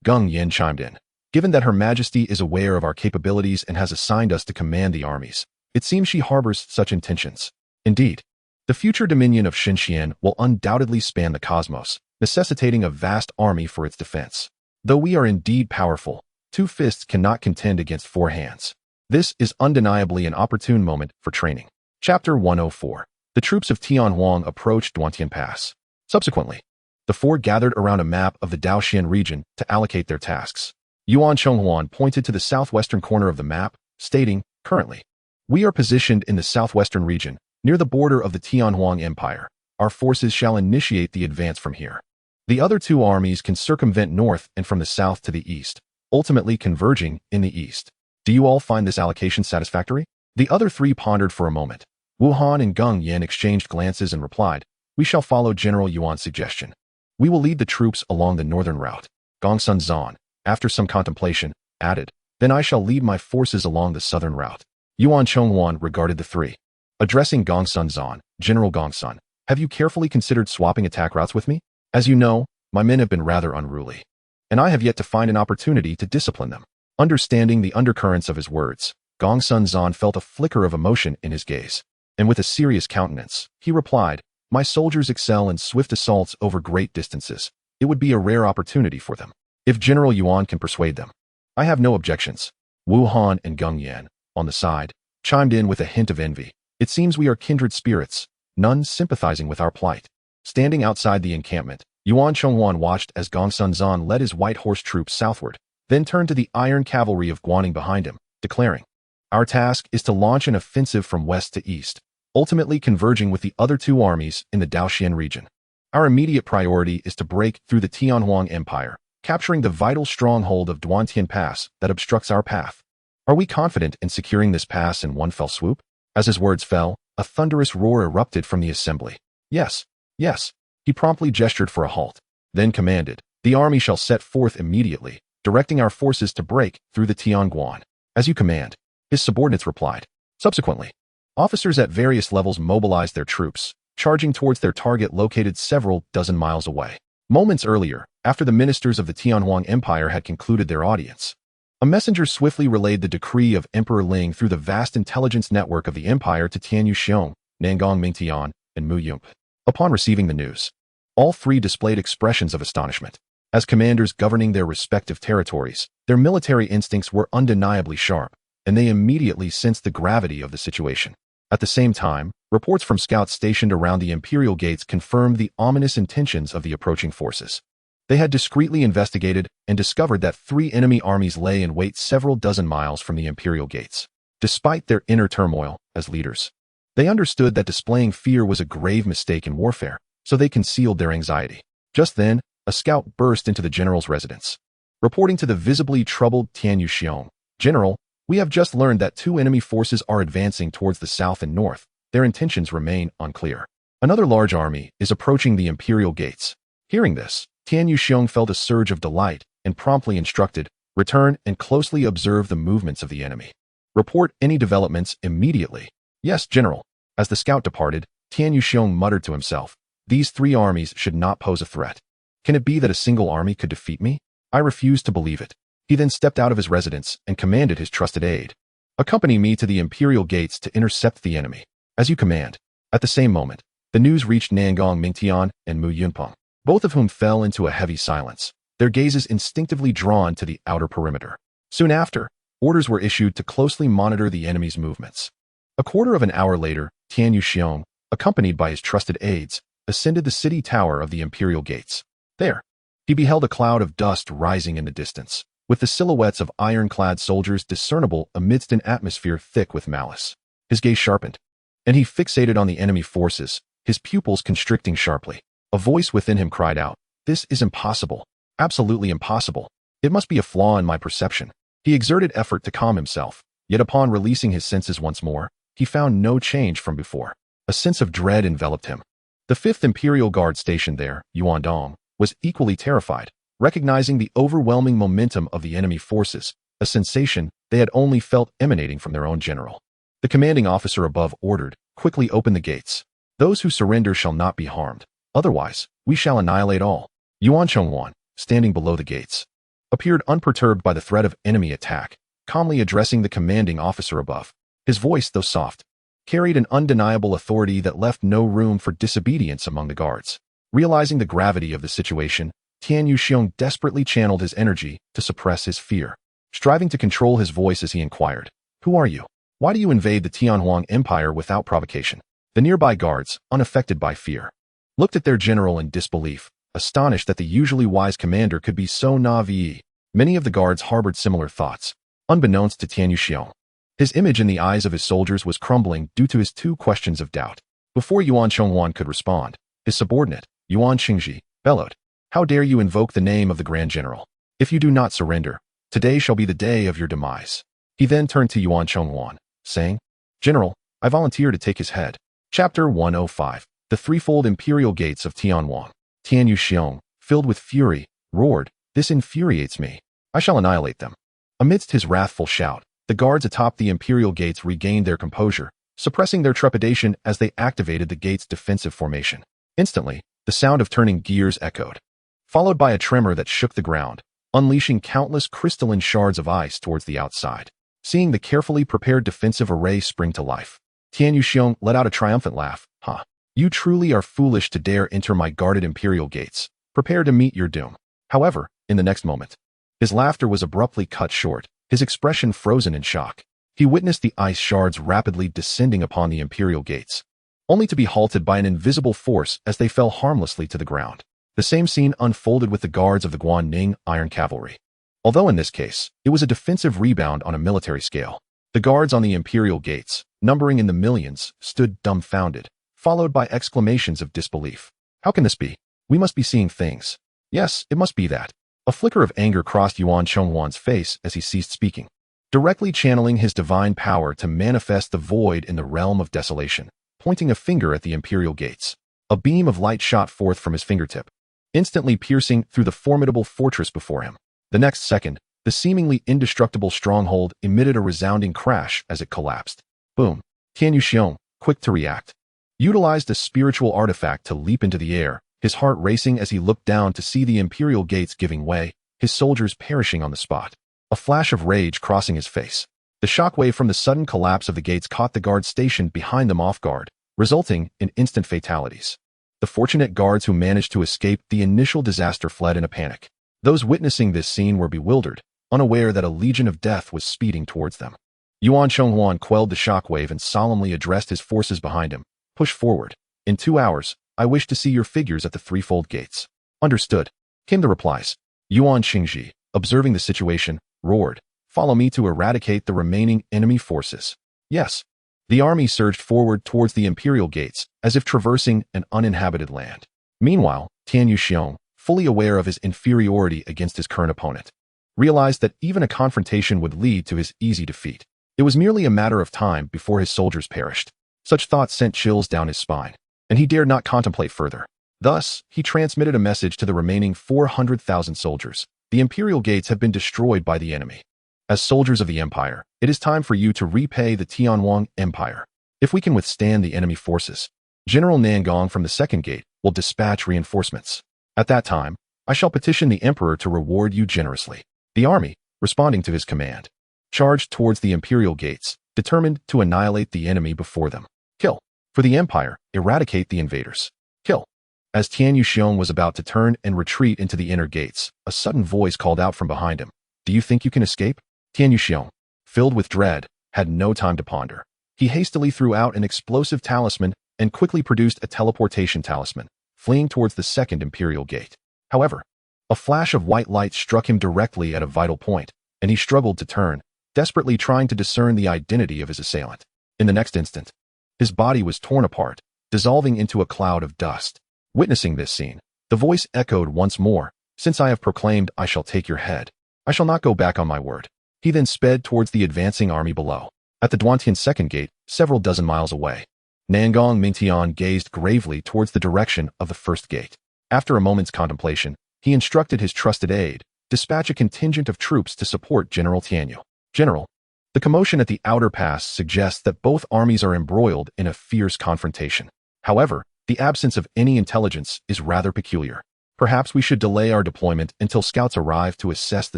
Geng Yin chimed in. Given that Her Majesty is aware of our capabilities and has assigned us to command the armies, it seems she harbors such intentions. Indeed, the future dominion of Xinxian will undoubtedly span the cosmos, necessitating a vast army for its defense. Though we are indeed powerful, 2 fists cannot contend against 4 hands. This is undeniably an opportune moment for training. Chapter 104. The troops of Tianhuang approached Duantian Pass. Subsequently, the 4 gathered around a map of the Daoxian region to allocate their tasks. Yuan Chonghuan pointed to the southwestern corner of the map, stating, Currently, we are positioned in the southwestern region, near the border of the Tianhuang Empire. Our forces shall initiate the advance from here. The other 2 armies can circumvent north and from the south to the east, ultimately converging in the east. Do you all find this allocation satisfactory? The other 3 pondered for a moment. Wu Han and Geng Yan exchanged glances and replied, We shall follow General Yuan's suggestion. We will lead the troops along the northern route. Gongsunzan, after some contemplation, added, Then I shall lead my forces along the southern route. Yuan Chonghuan regarded the 3. Addressing Gongsunzan, General Gongsun, have you carefully considered swapping attack routes with me? As you know, my men have been rather unruly, and I have yet to find an opportunity to discipline them. Understanding the undercurrents of his words, Gongsunzan felt a flicker of emotion in his gaze, and with a serious countenance, he replied, My soldiers excel in swift assaults over great distances. It would be a rare opportunity for them. If General Yuan can persuade them, I have no objections. Wu Han and Geng Yan, on the side, chimed in with a hint of envy. It seems we are kindred spirits, none sympathizing with our plight. Standing outside the encampment, Yuan Chonghuan watched as Gongsunzan led his white horse troops southward, then turned to the iron cavalry of Guaning behind him, declaring, Our task is to launch an offensive from west to east. ultimately converging with the other two armies in the Daoxian region. Our immediate priority is to break through the Tianhuang Empire, capturing the vital stronghold of Duantian Pass that obstructs our path. Are we confident in securing this pass in one fell swoop? As his words fell, a thunderous roar erupted from the assembly. Yes, yes. He promptly gestured for a halt, then commanded, "The army shall set forth immediately, directing our forces to break through the Tianguan." "As you command," his subordinates replied. Subsequently, officers at various levels mobilized their troops, charging towards their target located several dozen miles away. Moments earlier, after the ministers of the Tianhuang Empire had concluded their audience, a messenger swiftly relayed the decree of Emperor Ling through the vast intelligence network of the empire to Tianyu Xiong, Nangong Mingtian, and Mu Yump. Upon receiving the news, all three displayed expressions of astonishment. As commanders governing their respective territories, their military instincts were undeniably sharp, and they immediately sensed the gravity of the situation. At the same time, reports from scouts stationed around the imperial gates confirmed the ominous intentions of the approaching forces. They had discreetly investigated and discovered that 3 enemy armies lay in wait several dozen miles from the imperial gates. Despite their inner turmoil as leaders, they understood that displaying fear was a grave mistake in warfare, so they concealed their anxiety. Just then, a scout burst into the general's residence, reporting to the visibly troubled Tianyu Xiong, "General, we have just learned that 2 enemy forces are advancing towards the south and north. Their intentions remain unclear. Another large army is approaching the imperial gates." Hearing this, Tianyu Xiong felt a surge of delight and promptly instructed, "Return and closely observe the movements of the enemy. Report any developments immediately." "Yes, General." As the scout departed, Tianyu Xiong muttered to himself, "These 3 armies should not pose a threat. Can it be that a single army could defeat me? I refuse to believe it." He then stepped out of his residence and commanded his trusted aide, "Accompany me to the imperial gates to intercept the enemy." "As you command." At the same moment, the news reached Nangong Mingtian and Mu Yunpeng, both of whom fell into a heavy silence, their gazes instinctively drawn to the outer perimeter. Soon after, orders were issued to closely monitor the enemy's movements. A quarter of an hour later, Tianyu Xiong, accompanied by his trusted aides, ascended the city tower of the imperial gates. There, he beheld a cloud of dust rising in the distance, with the silhouettes of iron-clad soldiers discernible amidst an atmosphere thick with malice. His gaze sharpened, and he fixated on the enemy forces, his pupils constricting sharply. A voice within him cried out, "This is impossible. Absolutely impossible. It must be a flaw in my perception." He exerted effort to calm himself, yet upon releasing his senses once more, he found no change from before. A sense of dread enveloped him. The 5th Imperial Guard stationed there, Yuandong, was equally terrified, recognizing the overwhelming momentum of the enemy forces, a sensation they had only felt emanating from their own general. The commanding officer above ordered, "Quickly open the gates. Those who surrender shall not be harmed. Otherwise, we shall annihilate all." Yuan Chongwan, standing below the gates, appeared unperturbed by the threat of enemy attack, calmly addressing the commanding officer above. His voice, though soft, carried an undeniable authority that left no room for disobedience among the guards. Realizing the gravity of the situation, Tianyu Xiong desperately channeled his energy to suppress his fear, striving to control his voice as he inquired, "Who are you? Why do you invade the Tianhuang Empire without provocation?" The nearby guards, unaffected by fear, looked at their general in disbelief, astonished that the usually wise commander could be so naive. Many of the guards harbored similar thoughts, unbeknownst to Tianyu Xiong. His image in the eyes of his soldiers was crumbling due to his 2 questions of doubt. Before Yuan Chongwan could respond, his subordinate, Yuan Xingji, bellowed, "How dare you invoke the name of the Grand General? If you do not surrender, today shall be the day of your demise." He then turned to Yuan Chongwan, saying, "General, I volunteer to take his head." Chapter 105. The Threefold Imperial Gates of Tianhuang. Tianyu Xiong, filled with fury, roared, "This infuriates me. I shall annihilate them." Amidst his wrathful shout, the guards atop the imperial gates regained their composure, suppressing their trepidation as they activated the gate's defensive formation. Instantly, the sound of turning gears echoed, followed by a tremor that shook the ground, unleashing countless crystalline shards of ice towards the outside. Seeing the carefully prepared defensive array spring to life, Tianyu Xiong let out a triumphant laugh. "Huh. You truly are foolish to dare enter my guarded imperial gates. Prepare to meet your doom." However, in the next moment, his laughter was abruptly cut short, his expression frozen in shock. He witnessed the ice shards rapidly descending upon the imperial gates, only to be halted by an invisible force as they fell harmlessly to the ground. The same scene unfolded with the guards of the Guanning Iron Cavalry. Although in this case, it was a defensive rebound on a military scale. The guards on the imperial gates, numbering in the millions, stood dumbfounded, followed by exclamations of disbelief. How can this be? We must be seeing things. Yes, it must be that. A flicker of anger crossed Yuan Chonghuan's face as he ceased speaking, directly channeling his divine power to manifest the void in the realm of desolation, pointing a finger at the imperial gates. A beam of light shot forth from his fingertip, instantly piercing through the formidable fortress before him. The next second, the seemingly indestructible stronghold emitted a resounding crash as it collapsed. Boom. Tian Yuxiong, quick to react, utilized a spiritual artifact to leap into the air, his heart racing as he looked down to see the imperial gates giving way, his soldiers perishing on the spot. A flash of rage crossing his face. The shockwave from the sudden collapse of the gates caught the guards stationed behind them off guard, resulting in instant fatalities. The fortunate guards who managed to escape the initial disaster fled in a panic. Those witnessing this scene were bewildered, unaware that a legion of death was speeding towards them. Yuan Chonghuan quelled the shockwave and solemnly addressed his forces behind him. Push forward. In 2 hours, I wish to see your figures at the threefold gates. Understood, came the replies. Yuan Xingji, observing the situation, roared, follow me to eradicate the remaining enemy forces. Yes. The army surged forward towards the imperial gates, as if traversing an uninhabited land. Meanwhile, Tian Yuxiong, fully aware of his inferiority against his current opponent, realized that even a confrontation would lead to his easy defeat. It was merely a matter of time before his soldiers perished. Such thoughts sent chills down his spine, and he dared not contemplate further. Thus, he transmitted a message to the remaining 400,000 soldiers. The imperial gates have been destroyed by the enemy. As soldiers of the Empire, it is time for you to repay the Tianwang Empire. If we can withstand the enemy forces, General Nangong from the second gate will dispatch reinforcements. At that time, I shall petition the Emperor to reward you generously. The army, responding to his command, charged towards the imperial gates, determined to annihilate the enemy before them. Kill. For the Empire, eradicate the invaders. Kill. As Tian Yuxiong was about to turn and retreat into the inner gates, a sudden voice called out from behind him. Do you think you can escape? Tian Yuxiong, filled with dread, had no time to ponder. He hastily threw out an explosive talisman and quickly produced a teleportation talisman, fleeing towards the second imperial gate. However, a flash of white light struck him directly at a vital point, and he struggled to turn, desperately trying to discern the identity of his assailant. In the next instant, his body was torn apart, dissolving into a cloud of dust. Witnessing this scene, the voice echoed once more, since I have proclaimed I shall take your head, I shall not go back on my word. He then sped towards the advancing army below. At the Duantian second gate, several dozen miles away, Nangong Mingtian gazed gravely towards the direction of the first gate. After a moment's contemplation, he instructed his trusted aide, dispatch a contingent of troops to support General Tianyu. General, the commotion at the outer pass suggests that both armies are embroiled in a fierce confrontation. However, the absence of any intelligence is rather peculiar. Perhaps we should delay our deployment until scouts arrive to assess the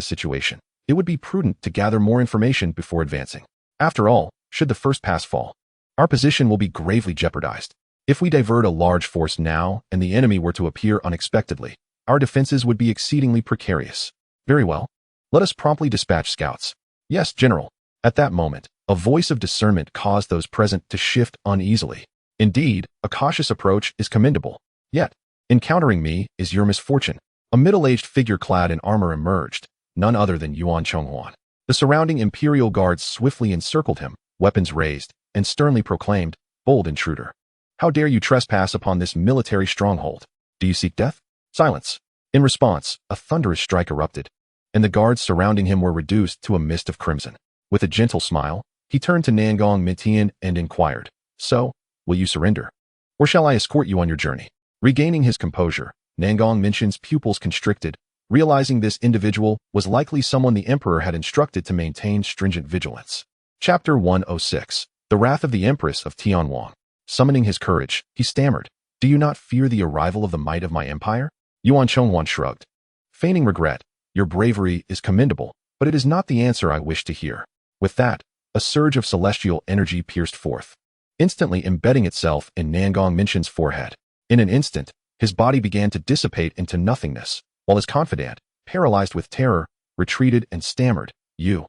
situation. It would be prudent to gather more information before advancing. After all, should the first pass fall, our position will be gravely jeopardized. If we divert a large force now and the enemy were to appear unexpectedly, our defenses would be exceedingly precarious. Very well. Let us promptly dispatch scouts. Yes, General. At that moment, a voice of discernment caused those present to shift uneasily. Indeed, a cautious approach is commendable. Yet, encountering me is your misfortune. A middle-aged figure clad in armor emerged, none other than Yuan Chonghuan. The surrounding imperial guards swiftly encircled him, weapons raised, and sternly proclaimed, bold intruder. How dare you trespass upon this military stronghold? Do you seek death? Silence. In response, a thunderous strike erupted, and the guards surrounding him were reduced to a mist of crimson. With a gentle smile, he turned to Nangong Mingtian and inquired, so, will you surrender? Or shall I escort you on your journey? Regaining his composure, Nangong Mingtian's pupils constricted, realizing this individual was likely someone the emperor had instructed to maintain stringent vigilance. Chapter 106. The Wrath of the Empress of Tianwang. Summoning his courage, he stammered, do you not fear the arrival of the might of my empire? Yuan Chonghuan shrugged. Feigning regret, your bravery is commendable, but it is not the answer I wish to hear. With that, a surge of celestial energy pierced forth, instantly embedding itself in Nangong Mingtian's forehead. In an instant, his body began to dissipate into nothingness, while his confidant, paralyzed with terror, retreated and stammered, You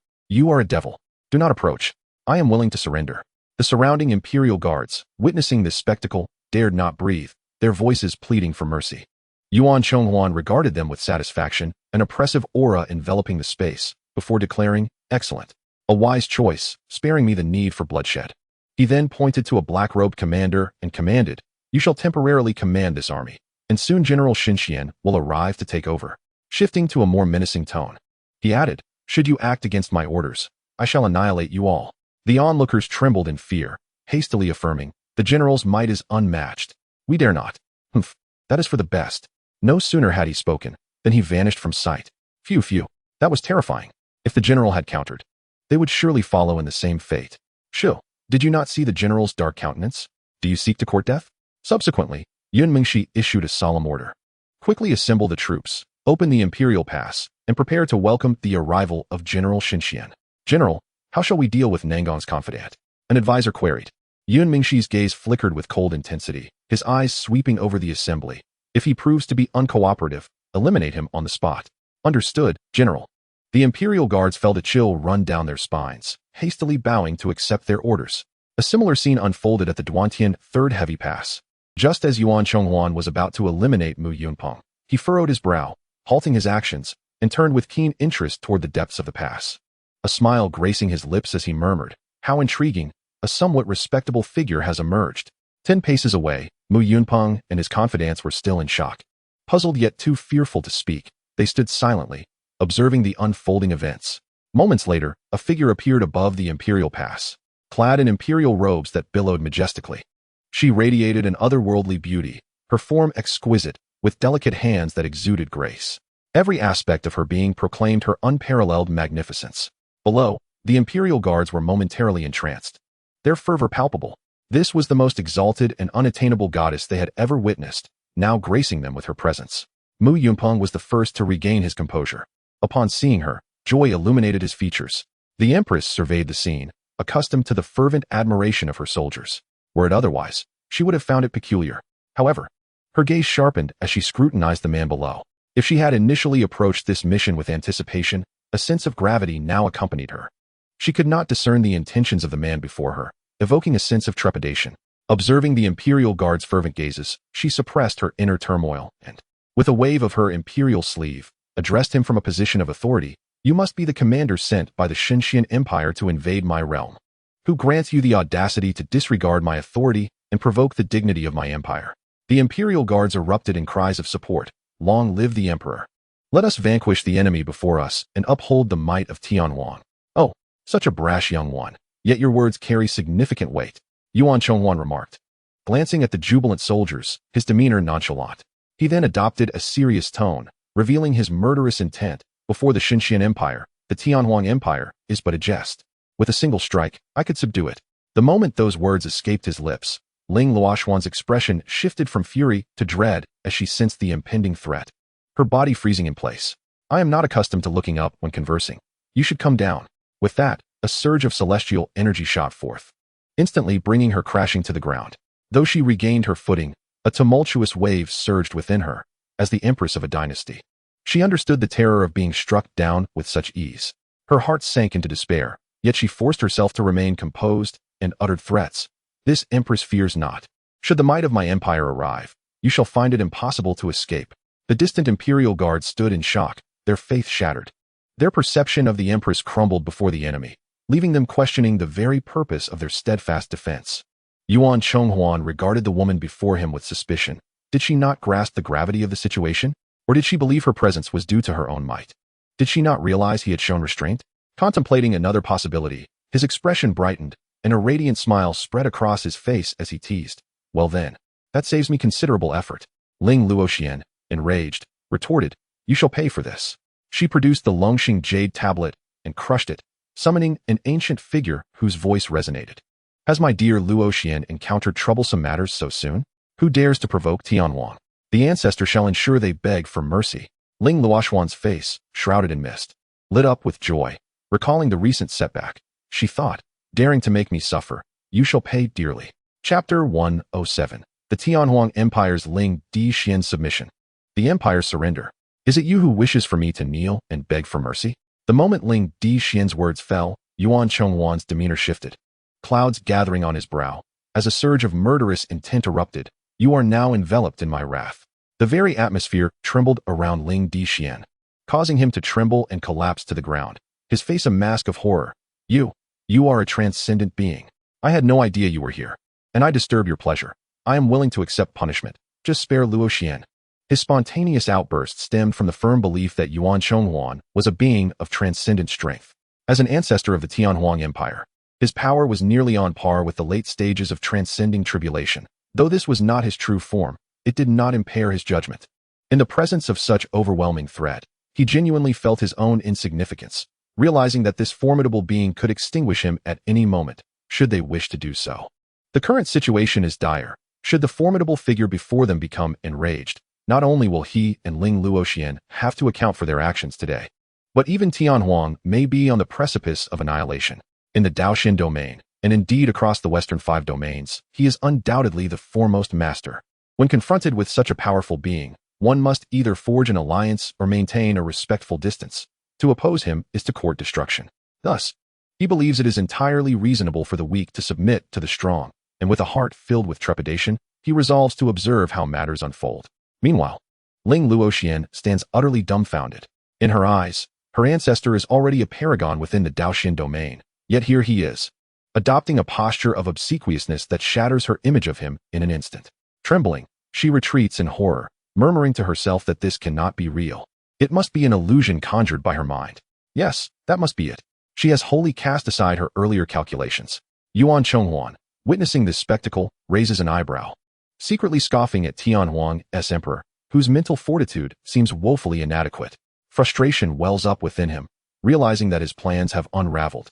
are a devil. Do not approach. I am willing to surrender. The surrounding imperial guards, witnessing this spectacle, dared not breathe, their voices pleading for mercy. Yuan Chonghuan regarded them with satisfaction, an oppressive aura enveloping the space, before declaring, excellent. A wise choice, sparing me the need for bloodshed. He then pointed to a black-robed commander and commanded, "You shall temporarily command this army, and soon General Xianxian will arrive to take over." Shifting to a more menacing tone, he added, "Should you act against my orders, I shall annihilate you all." The onlookers trembled in fear, hastily affirming, "The general's might is unmatched. We dare not." "Humph, that is for the best." No sooner had he spoken than he vanished from sight. Phew, that was terrifying. If the general had countered, they would surely follow in the same fate. "Shill, did you not see the general's dark countenance? Do you seek to court death?" Subsequently, Yun Mingxi issued a solemn order. "Quickly assemble the troops, open the imperial pass, and prepare to welcome the arrival of General Xianxian." "General, how shall we deal with Nangong's confidant?" an advisor queried. Yun Mingxi's gaze flickered with cold intensity, his eyes sweeping over the assembly. "If he proves to be uncooperative, eliminate him on the spot." "Understood, General." The imperial guards felt a chill run down their spines, hastily bowing to accept their orders. A similar scene unfolded at the Duantian Third Heavy Pass. Just as Yuan Chonghuan was about to eliminate Mu Yunpeng, he furrowed his brow, halting his actions, and turned with keen interest toward the depths of the pass. A smile gracing his lips as he murmured, "How intriguing, a somewhat respectable figure has emerged." 10 paces away, Mu Yunpeng and his confidants were still in shock. Puzzled yet too fearful to speak, they stood silently, observing the unfolding events. Moments later, a figure appeared above the imperial pass, clad in imperial robes that billowed majestically. She radiated an otherworldly beauty, her form exquisite, with delicate hands that exuded grace. Every aspect of her being proclaimed her unparalleled magnificence. Below, the imperial guards were momentarily entranced, their fervor palpable. This was the most exalted and unattainable goddess they had ever witnessed, now gracing them with her presence. Mu Yunpeng was the first to regain his composure. Upon seeing her, joy illuminated his features. The empress surveyed the scene, accustomed to the fervent admiration of her soldiers. Were it otherwise, she would have found it peculiar. However, her gaze sharpened as she scrutinized the man below. If she had initially approached this mission with anticipation, a sense of gravity now accompanied her. She could not discern the intentions of the man before her, evoking a sense of trepidation. Observing the imperial guard's fervent gazes, she suppressed her inner turmoil and, with a wave of her imperial sleeve, addressed him from a position of authority. "You must be the commander sent by the Xianxian Empire to invade my realm. Who grants you the audacity to disregard my authority and provoke the dignity of my empire?" The imperial guards erupted in cries of support. "Long live the emperor! Let us vanquish the enemy before us and uphold the might of Tianhuang." "Oh, such a brash young one, yet your words carry significant weight," Yuan Chonghuan remarked, glancing at the jubilant soldiers, his demeanor nonchalant. He then adopted a serious tone, revealing his murderous intent. "Before the Xianxian Empire, the Tianhuang Empire is but a jest. With a single strike, I could subdue it." The moment those words escaped his lips, Ling Luoxuan's expression shifted from fury to dread as she sensed the impending threat, her body freezing in place. "I am not accustomed to looking up when conversing. You should come down." With that, a surge of celestial energy shot forth, instantly bringing her crashing to the ground. Though she regained her footing, a tumultuous wave surged within her. As the empress of a dynasty, she understood the terror of being struck down with such ease. Her heart sank into despair, yet she forced herself to remain composed and uttered threats. "This empress fears not. Should the might of my empire arrive, you shall find it impossible to escape." The distant imperial guards stood in shock, their faith shattered. Their perception of the empress crumbled before the enemy, leaving them questioning the very purpose of their steadfast defense. Yuan Chonghuan regarded the woman before him with suspicion. Did she not grasp the gravity of the situation? Or did she believe her presence was due to her own might? Did she not realize he had shown restraint? Contemplating another possibility, his expression brightened, and a radiant smile spread across his face as he teased. "Well then, that saves me considerable effort." Ling Luoxian, enraged, retorted, "You shall pay for this." She produced the Longxing jade tablet and crushed it, summoning an ancient figure whose voice resonated. "Has my dear Luoxian encountered troublesome matters so soon? Who dares to provoke Tianhuang? The ancestor shall ensure they beg for mercy." Ling Luoxuan's face, shrouded in mist, lit up with joy. Recalling the recent setback, she thought, "Daring to make me suffer, you shall pay dearly." Chapter 107. The Tianhuang Empire's Ling Dixian submission. The Empire's surrender. "Is it you who wishes for me to kneel and beg for mercy?" The moment Ling Dixian's words fell, Yuan Chonghuan's demeanor shifted, clouds gathering on his brow. As a surge of murderous intent erupted, "You are now enveloped in my wrath." The very atmosphere trembled around Ling Dixian, causing him to tremble and collapse to the ground, his face a mask of horror. You are a transcendent being. I had no idea you were here. And I disturb your pleasure. I am willing to accept punishment. Just spare Luo Xian. His spontaneous outburst stemmed from the firm belief that Yuan Chonghuan was a being of transcendent strength. As an ancestor of the Tianhuang Empire, his power was nearly on par with the late stages of transcending tribulation. Though this was not his true form, it did not impair his judgment. In the presence of such overwhelming threat, he genuinely felt his own insignificance, realizing that this formidable being could extinguish him at any moment, should they wish to do so. The current situation is dire. Should the formidable figure before them become enraged, not only will he and Ling Luoxian have to account for their actions today, but even Tianhuang may be on the precipice of annihilation. In the Daoxin domain, and indeed across the Western 5 domains, he is undoubtedly the foremost master. When confronted with such a powerful being, one must either forge an alliance or maintain a respectful distance. To oppose him is to court destruction. Thus, he believes it is entirely reasonable for the weak to submit to the strong, and with a heart filled with trepidation, he resolves to observe how matters unfold. Meanwhile, Ling Luoxian stands utterly dumbfounded. In her eyes, her ancestor is already a paragon within the Daoxin domain, yet here he is, adopting a posture of obsequiousness that shatters her image of him in an instant. Trembling, she retreats in horror, murmuring to herself that this cannot be real. It must be an illusion conjured by her mind. Yes, that must be it. She has wholly cast aside her earlier calculations. Yuan Chonghuan, witnessing this spectacle, raises an eyebrow, secretly scoffing at Tianhuang's emperor, whose mental fortitude seems woefully inadequate. Frustration wells up within him, realizing that his plans have unraveled,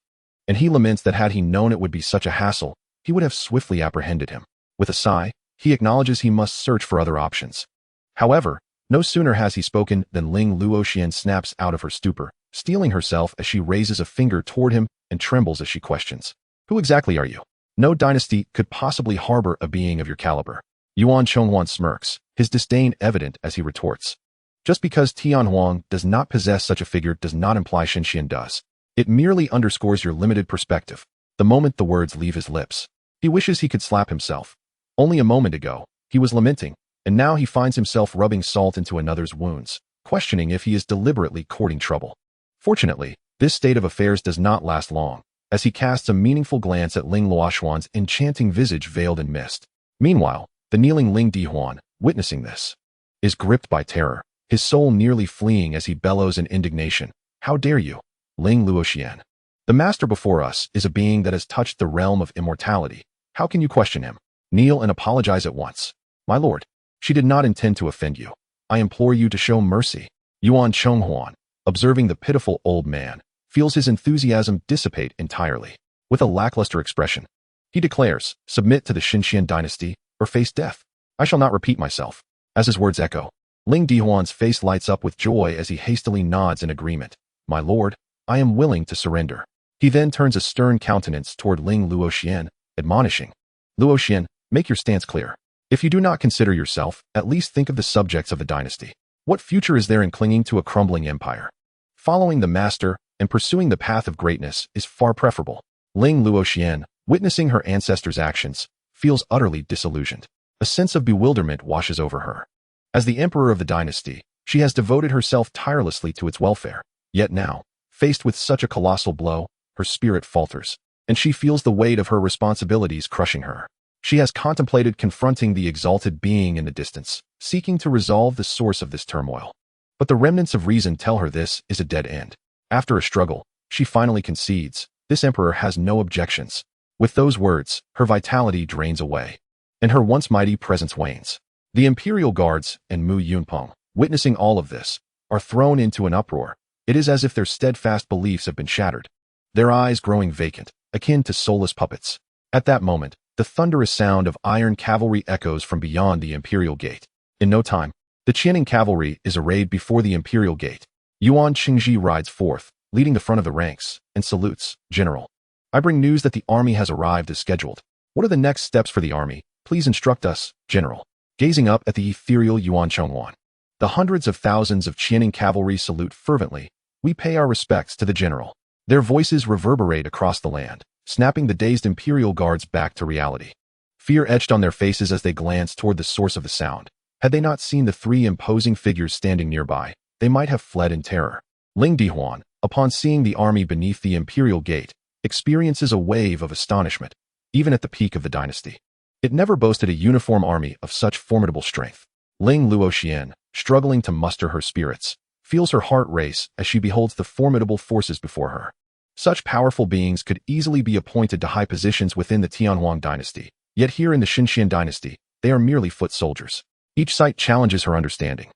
and he laments that had he known it would be such a hassle, he would have swiftly apprehended him. With a sigh, he acknowledges he must search for other options. However, no sooner has he spoken than Ling Luoxian snaps out of her stupor, steeling herself as she raises a finger toward him and trembles as she questions. Who exactly are you? No dynasty could possibly harbor a being of your caliber. Yuan Chonghuan smirks, his disdain evident as he retorts. Just because Tianhuang does not possess such a figure does not imply Xianxian does. It merely underscores your limited perspective. The moment the words leave his lips, he wishes he could slap himself. Only a moment ago, he was lamenting, and now he finds himself rubbing salt into another's wounds, questioning if he is deliberately courting trouble. Fortunately, this state of affairs does not last long, as he casts a meaningful glance at Ling Luoxuan's enchanting visage veiled in mist. Meanwhile, the kneeling Ling Dihuan, witnessing this, is gripped by terror, his soul nearly fleeing as he bellows in indignation. How dare you, Ling Luoxian? The master before us is a being that has touched the realm of immortality. How can you question him? Kneel and apologize at once. My lord, she did not intend to offend you. I implore you to show mercy. Yuan Chonghuan, observing the pitiful old man, feels his enthusiasm dissipate entirely. With a lackluster expression, he declares, submit to the Xinxian dynasty or face death. I shall not repeat myself. As his words echo, Ling Dihuan's face lights up with joy as he hastily nods in agreement. My lord, I am willing to surrender. He then turns a stern countenance toward Ling Luoxian, admonishing, Luoxian, make your stance clear. If you do not consider yourself, at least think of the subjects of the dynasty. What future is there in clinging to a crumbling empire? Following the master and pursuing the path of greatness is far preferable. Ling Luoxian, witnessing her ancestors' actions, feels utterly disillusioned. A sense of bewilderment washes over her. As the emperor of the dynasty, she has devoted herself tirelessly to its welfare. Yet now, faced with such a colossal blow, her spirit falters, and she feels the weight of her responsibilities crushing her. She has contemplated confronting the exalted being in the distance, seeking to resolve the source of this turmoil. But the remnants of reason tell her this is a dead end. After a struggle, she finally concedes. This emperor has no objections. With those words, her vitality drains away, and her once mighty presence wanes. The imperial guards and Mu Yunpeng, witnessing all of this, are thrown into an uproar. It is as if their steadfast beliefs have been shattered, their eyes growing vacant, akin to soulless puppets. At that moment, the thunderous sound of iron cavalry echoes from beyond the imperial gate. In no time, the Qianing cavalry is arrayed before the imperial gate. Yuan Qingji rides forth, leading the front of the ranks, and salutes, General. I bring news that the army has arrived as scheduled. What are the next steps for the army? Please instruct us, General. Gazing up at the ethereal Yuan Chonghuan, the hundreds of thousands of Qianing cavalry salute fervently. We pay our respects to the general. Their voices reverberate across the land, snapping the dazed imperial guards back to reality. Fear etched on their faces as they glance toward the source of the sound. Had they not seen the three imposing figures standing nearby, they might have fled in terror. Ling Dihuan, upon seeing the army beneath the imperial gate, experiences a wave of astonishment. even at the peak of the dynasty. It never boasted a uniform army of such formidable strength. Ling Luoxian, struggling to muster her spirits, feels her heart race as she beholds the formidable forces before her. Such powerful beings could easily be appointed to high positions within the Tianhuang dynasty, yet here in the Xianxian dynasty, they are merely foot soldiers. Each sight challenges her understanding,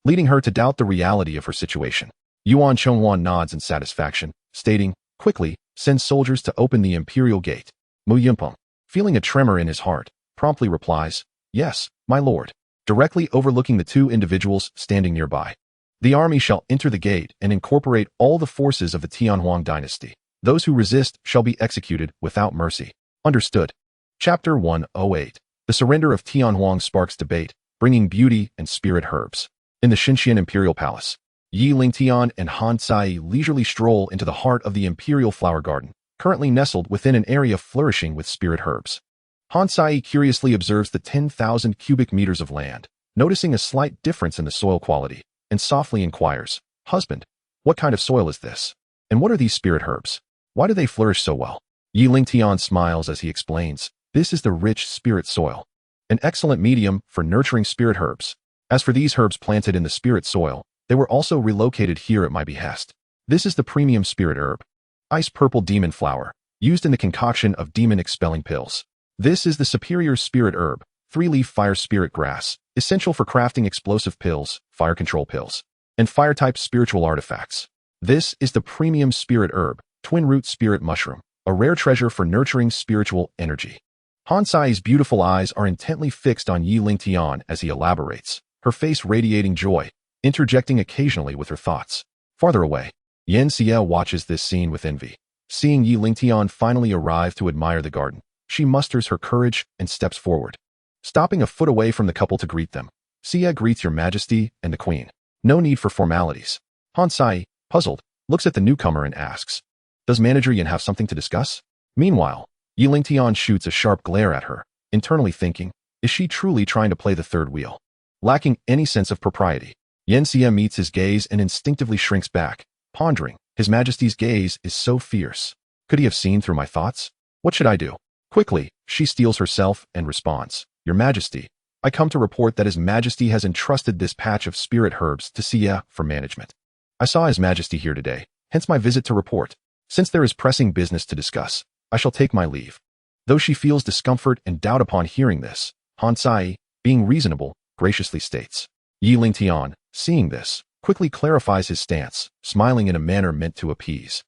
leading her to doubt the reality of her situation. Yuan Chonghuan nods in satisfaction, stating, quickly, send soldiers to open the imperial gate. Mu Yunpeng, feeling a tremor in his heart, promptly replies, yes, my lord, directly overlooking the two individuals standing nearby. The army shall enter the gate and incorporate all the forces of the Tianhuang dynasty. Those who resist shall be executed without mercy. Understood. Chapter 108. The surrender of Tianhuang sparks debate, bringing beauty and spirit herbs. In the Xianxian Imperial Palace, Yi Lingtian and Han Cai leisurely stroll into the heart of the Imperial Flower Garden, currently nestled within an area flourishing with spirit herbs. Han Cai curiously observes the 10,000 cubic meters of land, noticing a slight difference in the soil quality, and softly inquires, husband, what kind of soil is this? And what are these spirit herbs? Why do they flourish so well? Yi Lingtian smiles as he explains, this is the rich spirit soil, an excellent medium for nurturing spirit herbs. As for these herbs planted in the spirit soil, they were also relocated here at my behest. This is the premium spirit herb, ice purple demon flower, used in the concoction of demon-expelling pills. This is the superior spirit herb, three-leaf fire spirit grass, essential for crafting explosive pills, fire control pills, and fire-type spiritual artifacts. This is the premium spirit herb, twin-root spirit mushroom, a rare treasure for nurturing spiritual energy. Han Cai's beautiful eyes are intently fixed on Yi Lingtian as he elaborates, her face radiating joy, interjecting occasionally with her thoughts. Farther away, Xianxia watches this scene with envy. Seeing Yi Lingtian finally arrive to admire the garden, she musters her courage and steps forward. Stopping a foot away from the couple to greet them, Xia greets your majesty and the queen. No need for formalities. Han Cai, puzzled, looks at the newcomer and asks, does Manager Yan have something to discuss? Meanwhile, Yi Lingtian shoots a sharp glare at her, internally thinking, is she truly trying to play the third wheel? Lacking any sense of propriety, Xianxia meets his gaze and instinctively shrinks back, pondering, His Majesty's gaze is so fierce. Could he have seen through my thoughts? What should I do? Quickly, she steels herself and responds, Your Majesty, I come to report that His Majesty has entrusted this patch of spirit herbs to Xia for management. I saw His Majesty here today, hence my visit to report. Since there is pressing business to discuss, I shall take my leave. Though she feels discomfort and doubt upon hearing this, Han Cai, being reasonable, graciously states. Yi Lingtian, seeing this, quickly clarifies his stance, smiling in a manner meant to appease.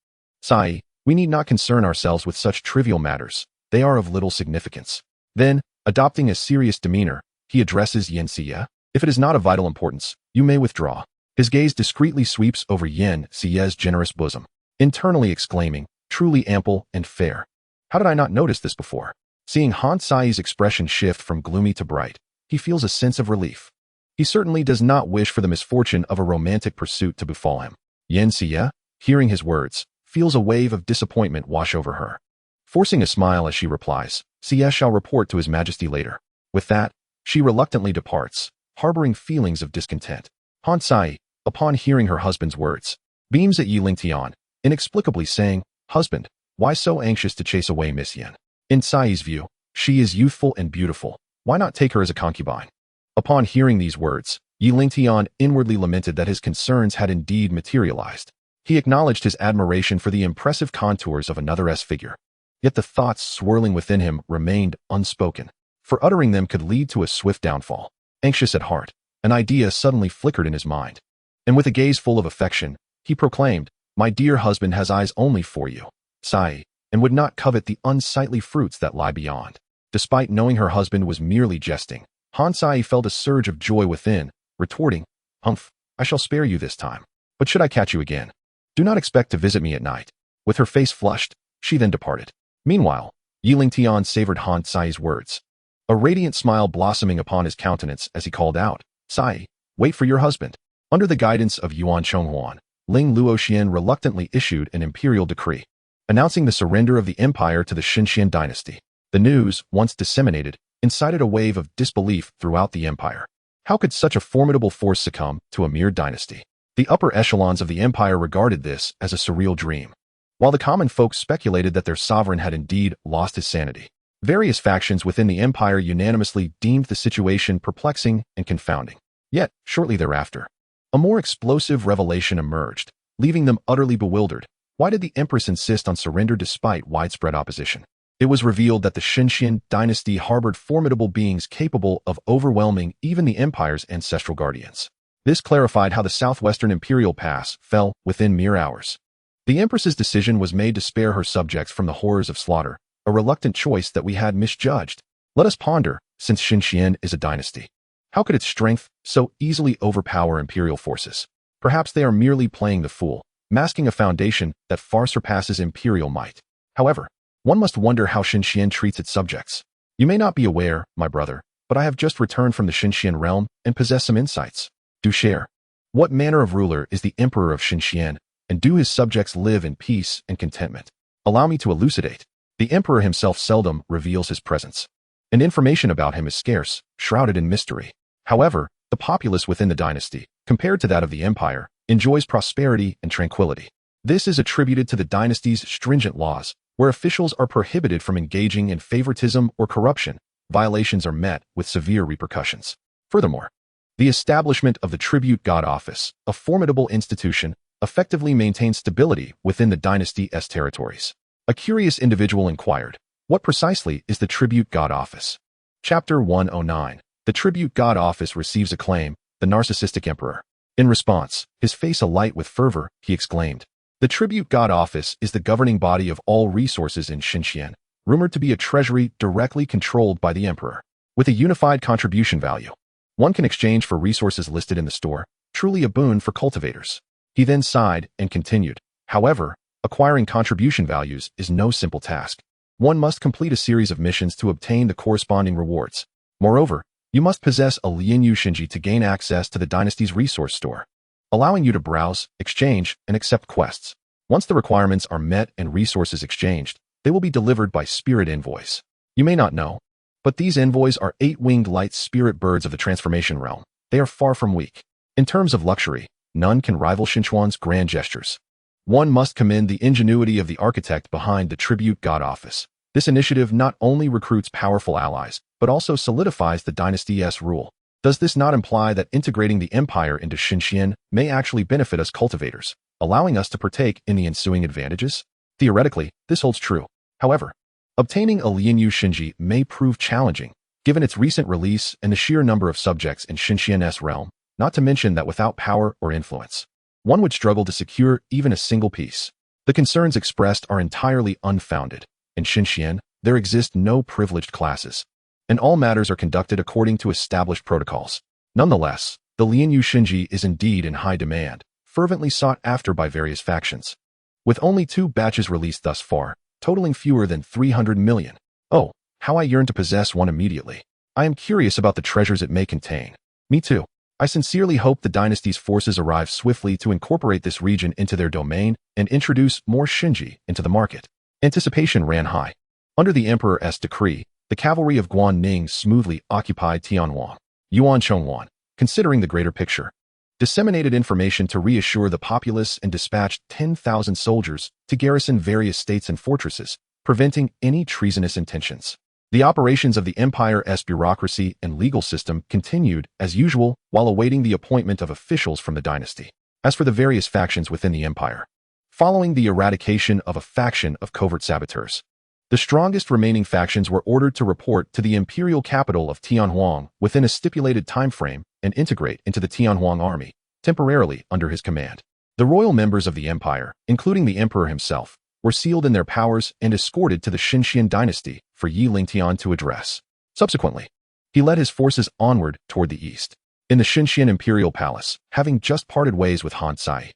Cai, we need not concern ourselves with such trivial matters. They are of little significance. Then, adopting a serious demeanor, he addresses Xianxia. If it is not of vital importance, you may withdraw. His gaze discreetly sweeps over Xia's generous bosom, internally exclaiming, truly ample and fair. How did I not notice this before? Seeing Han Cai's expression shift from gloomy to bright, he feels a sense of relief. He certainly does not wish for the misfortune of a romantic pursuit to befall him. Xianxia, hearing his words, feels a wave of disappointment wash over her. Forcing a smile as she replies, Xia shall report to His Majesty later. With that, she reluctantly departs, harboring feelings of discontent. Han Cai, upon hearing her husband's words, beams at Yi Lingtian, inexplicably saying, Husband, why so anxious to chase away Miss Yan? In Cai's view, she is youthful and beautiful. Why not take her as a concubine? Upon hearing these words, Yi Lingtian inwardly lamented that his concerns had indeed materialized. He acknowledged his admiration for the impressive contours of another's figure. Yet the thoughts swirling within him remained unspoken, for uttering them could lead to a swift downfall. Anxious at heart, an idea suddenly flickered in his mind. And with a gaze full of affection, he proclaimed, My dear husband has eyes only for you, Cai, and would not covet the unsightly fruits that lie beyond. Despite knowing her husband was merely jesting, Han Cai felt a surge of joy within, retorting, Humph, I shall spare you this time. But should I catch you again, do not expect to visit me at night. With her face flushed, she then departed. Meanwhile, Yi Lingtian savored Han Cai's words, a radiant smile blossoming upon his countenance as he called out, Cai, wait for your husband. Under the guidance of Yuan Chonghuan, Ling Luoxian reluctantly issued an imperial decree, announcing the surrender of the empire to the Xianxian dynasty. The news, once disseminated, incited a wave of disbelief throughout the empire. How could such a formidable force succumb to a mere dynasty? The upper echelons of the empire regarded this as a surreal dream, while the common folk speculated that their sovereign had indeed lost his sanity. Various factions within the empire unanimously deemed the situation perplexing and confounding. Yet, shortly thereafter, a more explosive revelation emerged, leaving them utterly bewildered. Why did the empress insist on surrender despite widespread opposition? It was revealed that the Lingtian dynasty harbored formidable beings capable of overwhelming even the empire's ancestral guardians. This clarified how the southwestern imperial pass fell within mere hours. The empress's decision was made to spare her subjects from the horrors of slaughter, a reluctant choice that we had misjudged. Let us ponder, since Xianxian is a dynasty. How could its strength so easily overpower imperial forces? Perhaps they are merely playing the fool, masking a foundation that far surpasses imperial might. However, one must wonder how Xianxian treats its subjects. You may not be aware, my brother, but I have just returned from the Xianxian realm and possess some insights. Do share. What manner of ruler is the Emperor of Xianxian, and do his subjects live in peace and contentment? Allow me to elucidate. The Emperor himself seldom reveals his presence, and information about him is scarce, shrouded in mystery. However, the populace within the dynasty, compared to that of the empire, enjoys prosperity and tranquility. This is attributed to the dynasty's stringent laws, where officials are prohibited from engaging in favoritism or corruption. Violations are met with severe repercussions. Furthermore, the establishment of the tribute god office, a formidable institution, effectively maintains stability within the dynasty's territories. A curious individual inquired, what precisely is the tribute god office? Chapter 109. The tribute god office receives acclaim, the narcissistic emperor. In response, his face alight with fervor, he exclaimed, the tribute god office is the governing body of all resources in Xianxian, rumored to be a treasury directly controlled by the emperor. With a unified contribution value, one can exchange for resources listed in the store, truly a boon for cultivators. He then sighed and continued, however, acquiring contribution values is no simple task. One must complete a series of missions to obtain the corresponding rewards. Moreover, you must possess a Lianyu Shinji to gain access to the dynasty's resource store, allowing you to browse, exchange, and accept quests. Once the requirements are met and resources exchanged, they will be delivered by spirit envoys. You may not know, but these envoys are 8-winged light spirit birds of the transformation realm. They are far from weak. In terms of luxury, none can rival Xinchuan's grand gestures. One must commend the ingenuity of the architect behind the tribute god office. This initiative not only recruits powerful allies, but also solidifies the dynasty's rule. Does this not imply that integrating the empire into Xianxian may actually benefit us cultivators, allowing us to partake in the ensuing advantages? Theoretically, this holds true. However, obtaining a Lianyu Shinji may prove challenging, given its recent release and the sheer number of subjects in Xianxian's realm, not to mention that without power or influence, one would struggle to secure even a single piece. The concerns expressed are entirely unfounded. In Xianxian, there exist no privileged classes, and all matters are conducted according to established protocols. Nonetheless, the Lianyu Shinji is indeed in high demand, fervently sought after by various factions. With only 2 batches released thus far, totaling fewer than 300 million. Oh, how I yearn to possess one immediately. I am curious about the treasures it may contain. Me too. I sincerely hope the dynasty's forces arrive swiftly to incorporate this region into their domain and introduce more Shinji into the market. Anticipation ran high. Under the emperor's decree, the cavalry of Guanning smoothly occupied Tianhuang, Yuan Chongwan, considering the greater picture, disseminated information to reassure the populace and dispatched 10,000 soldiers to garrison various states and fortresses, preventing any treasonous intentions. The operations of the empire's bureaucracy and legal system continued as usual while awaiting the appointment of officials from the dynasty. As for the various factions within the empire, following the eradication of a faction of covert saboteurs, the strongest remaining factions were ordered to report to the imperial capital of Tianhuang within a stipulated time frame and integrate into the Tianhuang army, temporarily under his command. The royal members of the empire, including the emperor himself, were sealed in their powers and escorted to the Lingtian dynasty for Lingtian to address. Subsequently, he led his forces onward toward the east. In the Lingtian imperial palace, having just parted ways with Han Sai,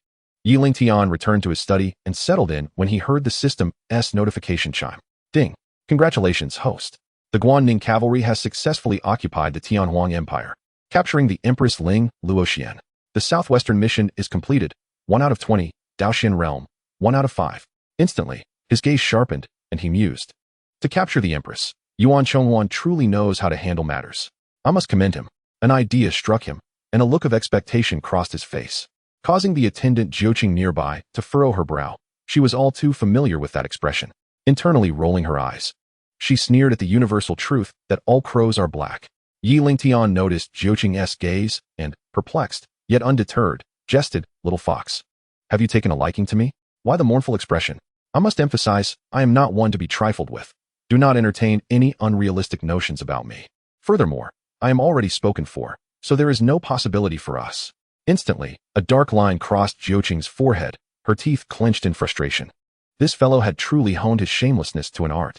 Lingtian returned to his study and settled in when he heard the system's notification chime. Ding. Congratulations, host. The Guanning cavalry has successfully occupied the Tianhuang Empire, capturing the Empress Ling Luoxian. The southwestern mission is completed. 1 out of 20, Daoxian realm, 1 out of 5. Instantly, his gaze sharpened, and he mused. To capture the Empress, Yuan Chongwan truly knows how to handle matters. I must commend him. An idea struck him, and a look of expectation crossed his face, causing the attendant Jiuqing nearby to furrow her brow. She was all too familiar with that expression. Internally rolling her eyes, She sneered at the universal truth that all crows are black. Lingtian noticed Jiuqing's gaze and, perplexed, yet undeterred, jested, "Little fox. Have you taken a liking to me? Why the mournful expression? I must emphasize, I am not one to be trifled with. Do not entertain any unrealistic notions about me. Furthermore, I am already spoken for, so there is no possibility for us." Instantly, a dark line crossed Jiuqing's forehead, her teeth clenched in frustration. This fellow had truly honed his shamelessness to an art.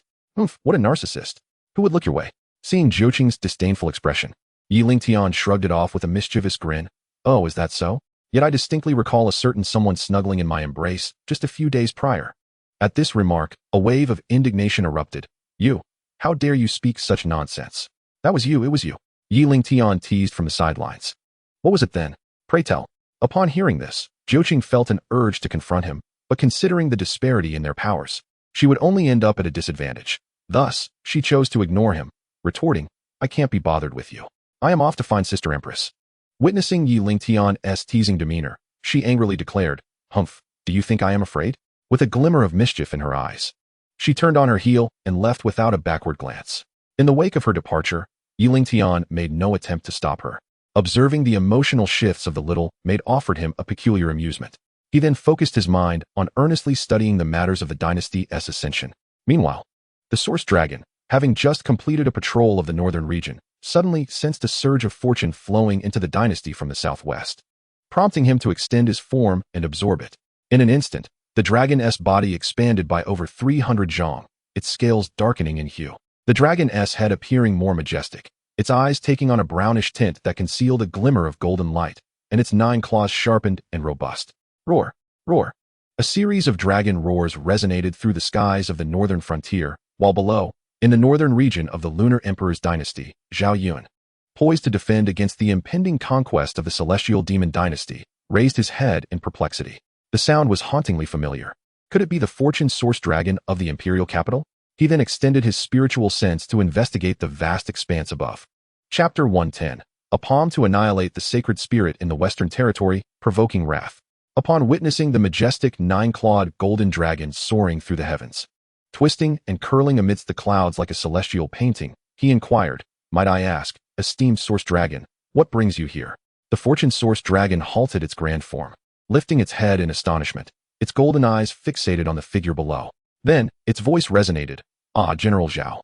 What a narcissist. Who would look your way? Seeing Jiuqing's disdainful expression, Lingtian shrugged it off with a mischievous grin. "Oh, is that so? Yet I distinctly recall a certain someone snuggling in my embrace just a few days prior." At this remark, a wave of indignation erupted. "You? How dare you speak such nonsense? That was you, it was you." Lingtian teased from the sidelines. "What was it then? Pray tell." Upon hearing this, Jiuqing felt an urge to confront him, but considering the disparity in their powers, she would only end up at a disadvantage. Thus, she chose to ignore him, retorting, "I can't be bothered with you. I am off to find Sister Empress." Witnessing Lingtian's teasing demeanor, she angrily declared, "Humph, do you think I am afraid?" With a glimmer of mischief in her eyes. She turned on her heel and left without a backward glance. In the wake of her departure, Lingtian made no attempt to stop her. Observing the emotional shifts of the little maid offered him a peculiar amusement. He then focused his mind on earnestly studying the matters of the dynasty's ascension. Meanwhile, the Source Dragon, having just completed a patrol of the northern region, suddenly sensed a surge of fortune flowing into the dynasty from the southwest, prompting him to extend his form and absorb it. In an instant, the dragon's body expanded by over 300 zhang, its scales darkening in hue. The dragon's head appearing more majestic, its eyes taking on a brownish tint that concealed a glimmer of golden light, and its 9 claws sharpened and robust. Roar! Roar! A series of dragon roars resonated through the skies of the northern frontier, while below, in the northern region of the lunar emperor's dynasty, Xiaoyun, poised to defend against the impending conquest of the celestial demon dynasty, raised his head in perplexity. The sound was hauntingly familiar. Could it be the fortune source dragon of the imperial capital? He then extended his spiritual sense to investigate the vast expanse above. Chapter 110. A palm to annihilate the sacred spirit in the western territory, provoking wrath. Upon witnessing the majestic 9-clawed golden dragon soaring through the heavens, twisting and curling amidst the clouds like a celestial painting, he inquired, "Might I ask, esteemed source dragon, what brings you here?" The fortune source dragon halted its grand form, lifting its head in astonishment, its golden eyes fixated on the figure below. Then, its voice resonated, "Ah, General Zhao.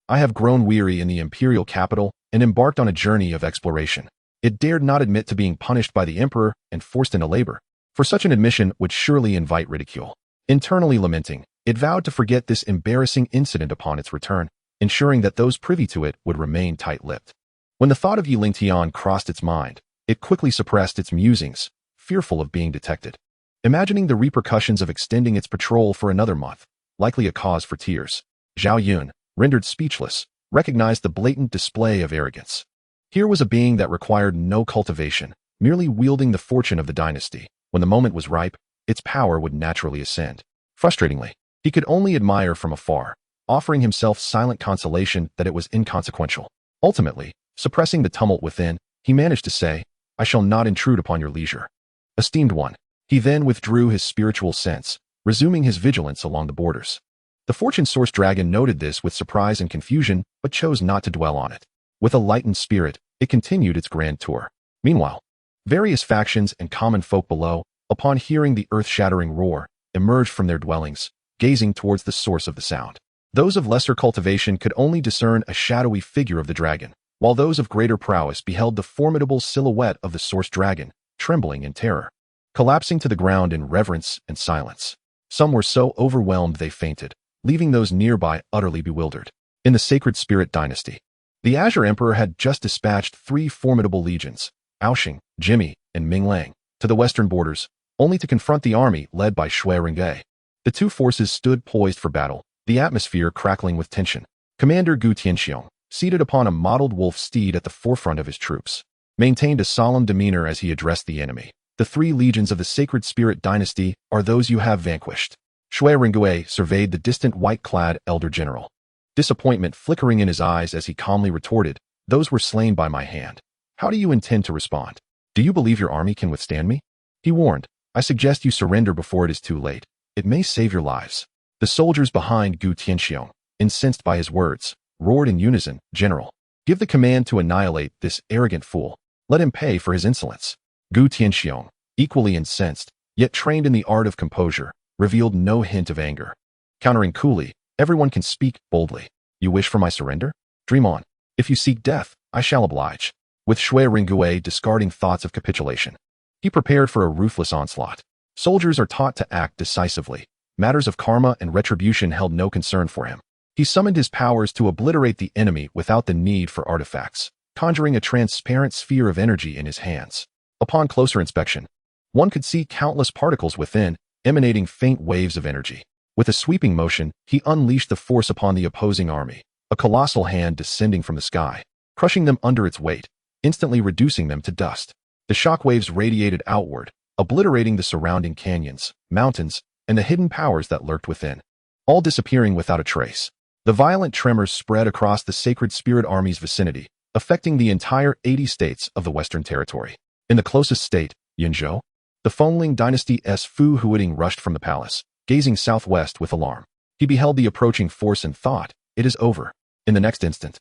I have grown weary in the imperial capital and embarked on a journey of exploration." It dared not admit to being punished by the emperor and forced into labor, for such an admission would surely invite ridicule. Internally lamenting, it vowed to forget this embarrassing incident upon its return, ensuring that those privy to it would remain tight-lipped. When the thought of Lingtian crossed its mind, it quickly suppressed its musings, fearful of being detected. Imagining the repercussions of extending its patrol for another month, likely a cause for tears, Xiaoyun, rendered speechless, recognized the blatant display of arrogance. Here was a being that required no cultivation, merely wielding the fortune of the dynasty. When the moment was ripe, its power would naturally ascend. Frustratingly, he could only admire from afar, offering himself silent consolation that it was inconsequential. Ultimately, suppressing the tumult within, he managed to say, "I shall not intrude upon your leisure. Esteemed one." He then withdrew his spiritual sense, resuming his vigilance along the borders. The fortune source dragon noted this with surprise and confusion, but chose not to dwell on it. With a lightened spirit, it continued its grand tour. Meanwhile, various factions and common folk below, upon hearing the earth-shattering roar, emerged from their dwellings, gazing towards the source of the sound. Those of lesser cultivation could only discern a shadowy figure of the dragon, while those of greater prowess beheld the formidable silhouette of the source dragon, trembling in terror, collapsing to the ground in reverence and silence. Some were so overwhelmed they fainted, leaving those nearby utterly bewildered. In the Sacred Spirit Dynasty, the Azure Emperor had just dispatched 3 formidable legions, Aoxing, Jimmy, and Minglang, to the western borders, only to confront the army led by Shui Rengay. The two forces stood poised for battle, the atmosphere crackling with tension. Commander Gu Tianxiong, seated upon a mottled wolf steed at the forefront of his troops, maintained a solemn demeanor as he addressed the enemy. "The 3 legions of the Sacred Spirit Dynasty are those you have vanquished." Shui Rengay surveyed the distant white-clad elder general, disappointment flickering in his eyes as he calmly retorted, "Those were slain by my hand. How do you intend to respond? Do you believe your army can withstand me?" He warned, "I suggest you surrender before it is too late. It may save your lives." The soldiers behind Gu Tianxiong, incensed by his words, roared in unison, "General, give the command to annihilate this arrogant fool. Let him pay for his insolence." Gu Tianxiong, equally incensed, yet trained in the art of composure, revealed no hint of anger. Countering coolly, "Everyone can speak boldly. You wish for my surrender? Dream on. If you seek death, I shall oblige." With Shui Ringgui discarding thoughts of capitulation, he prepared for a ruthless onslaught. Soldiers are taught to act decisively. Matters of karma and retribution held no concern for him. He summoned his powers to obliterate the enemy without the need for artifacts, conjuring a transparent sphere of energy in his hands. Upon closer inspection, one could see countless particles within, emanating faint waves of energy. With a sweeping motion, he unleashed the force upon the opposing army, a colossal hand descending from the sky, crushing them under its weight, instantly reducing them to dust. The shockwaves radiated outward, obliterating the surrounding canyons, mountains, and the hidden powers that lurked within, all disappearing without a trace. The violent tremors spread across the Sacred Spirit Army's vicinity, affecting the entire 80 states of the Western Territory. In the closest state, Yinzhou, the Fengling Dynasty's Fu Huiting rushed from the palace, gazing southwest with alarm. He beheld the approaching force and thought, "It is over." In the next instant,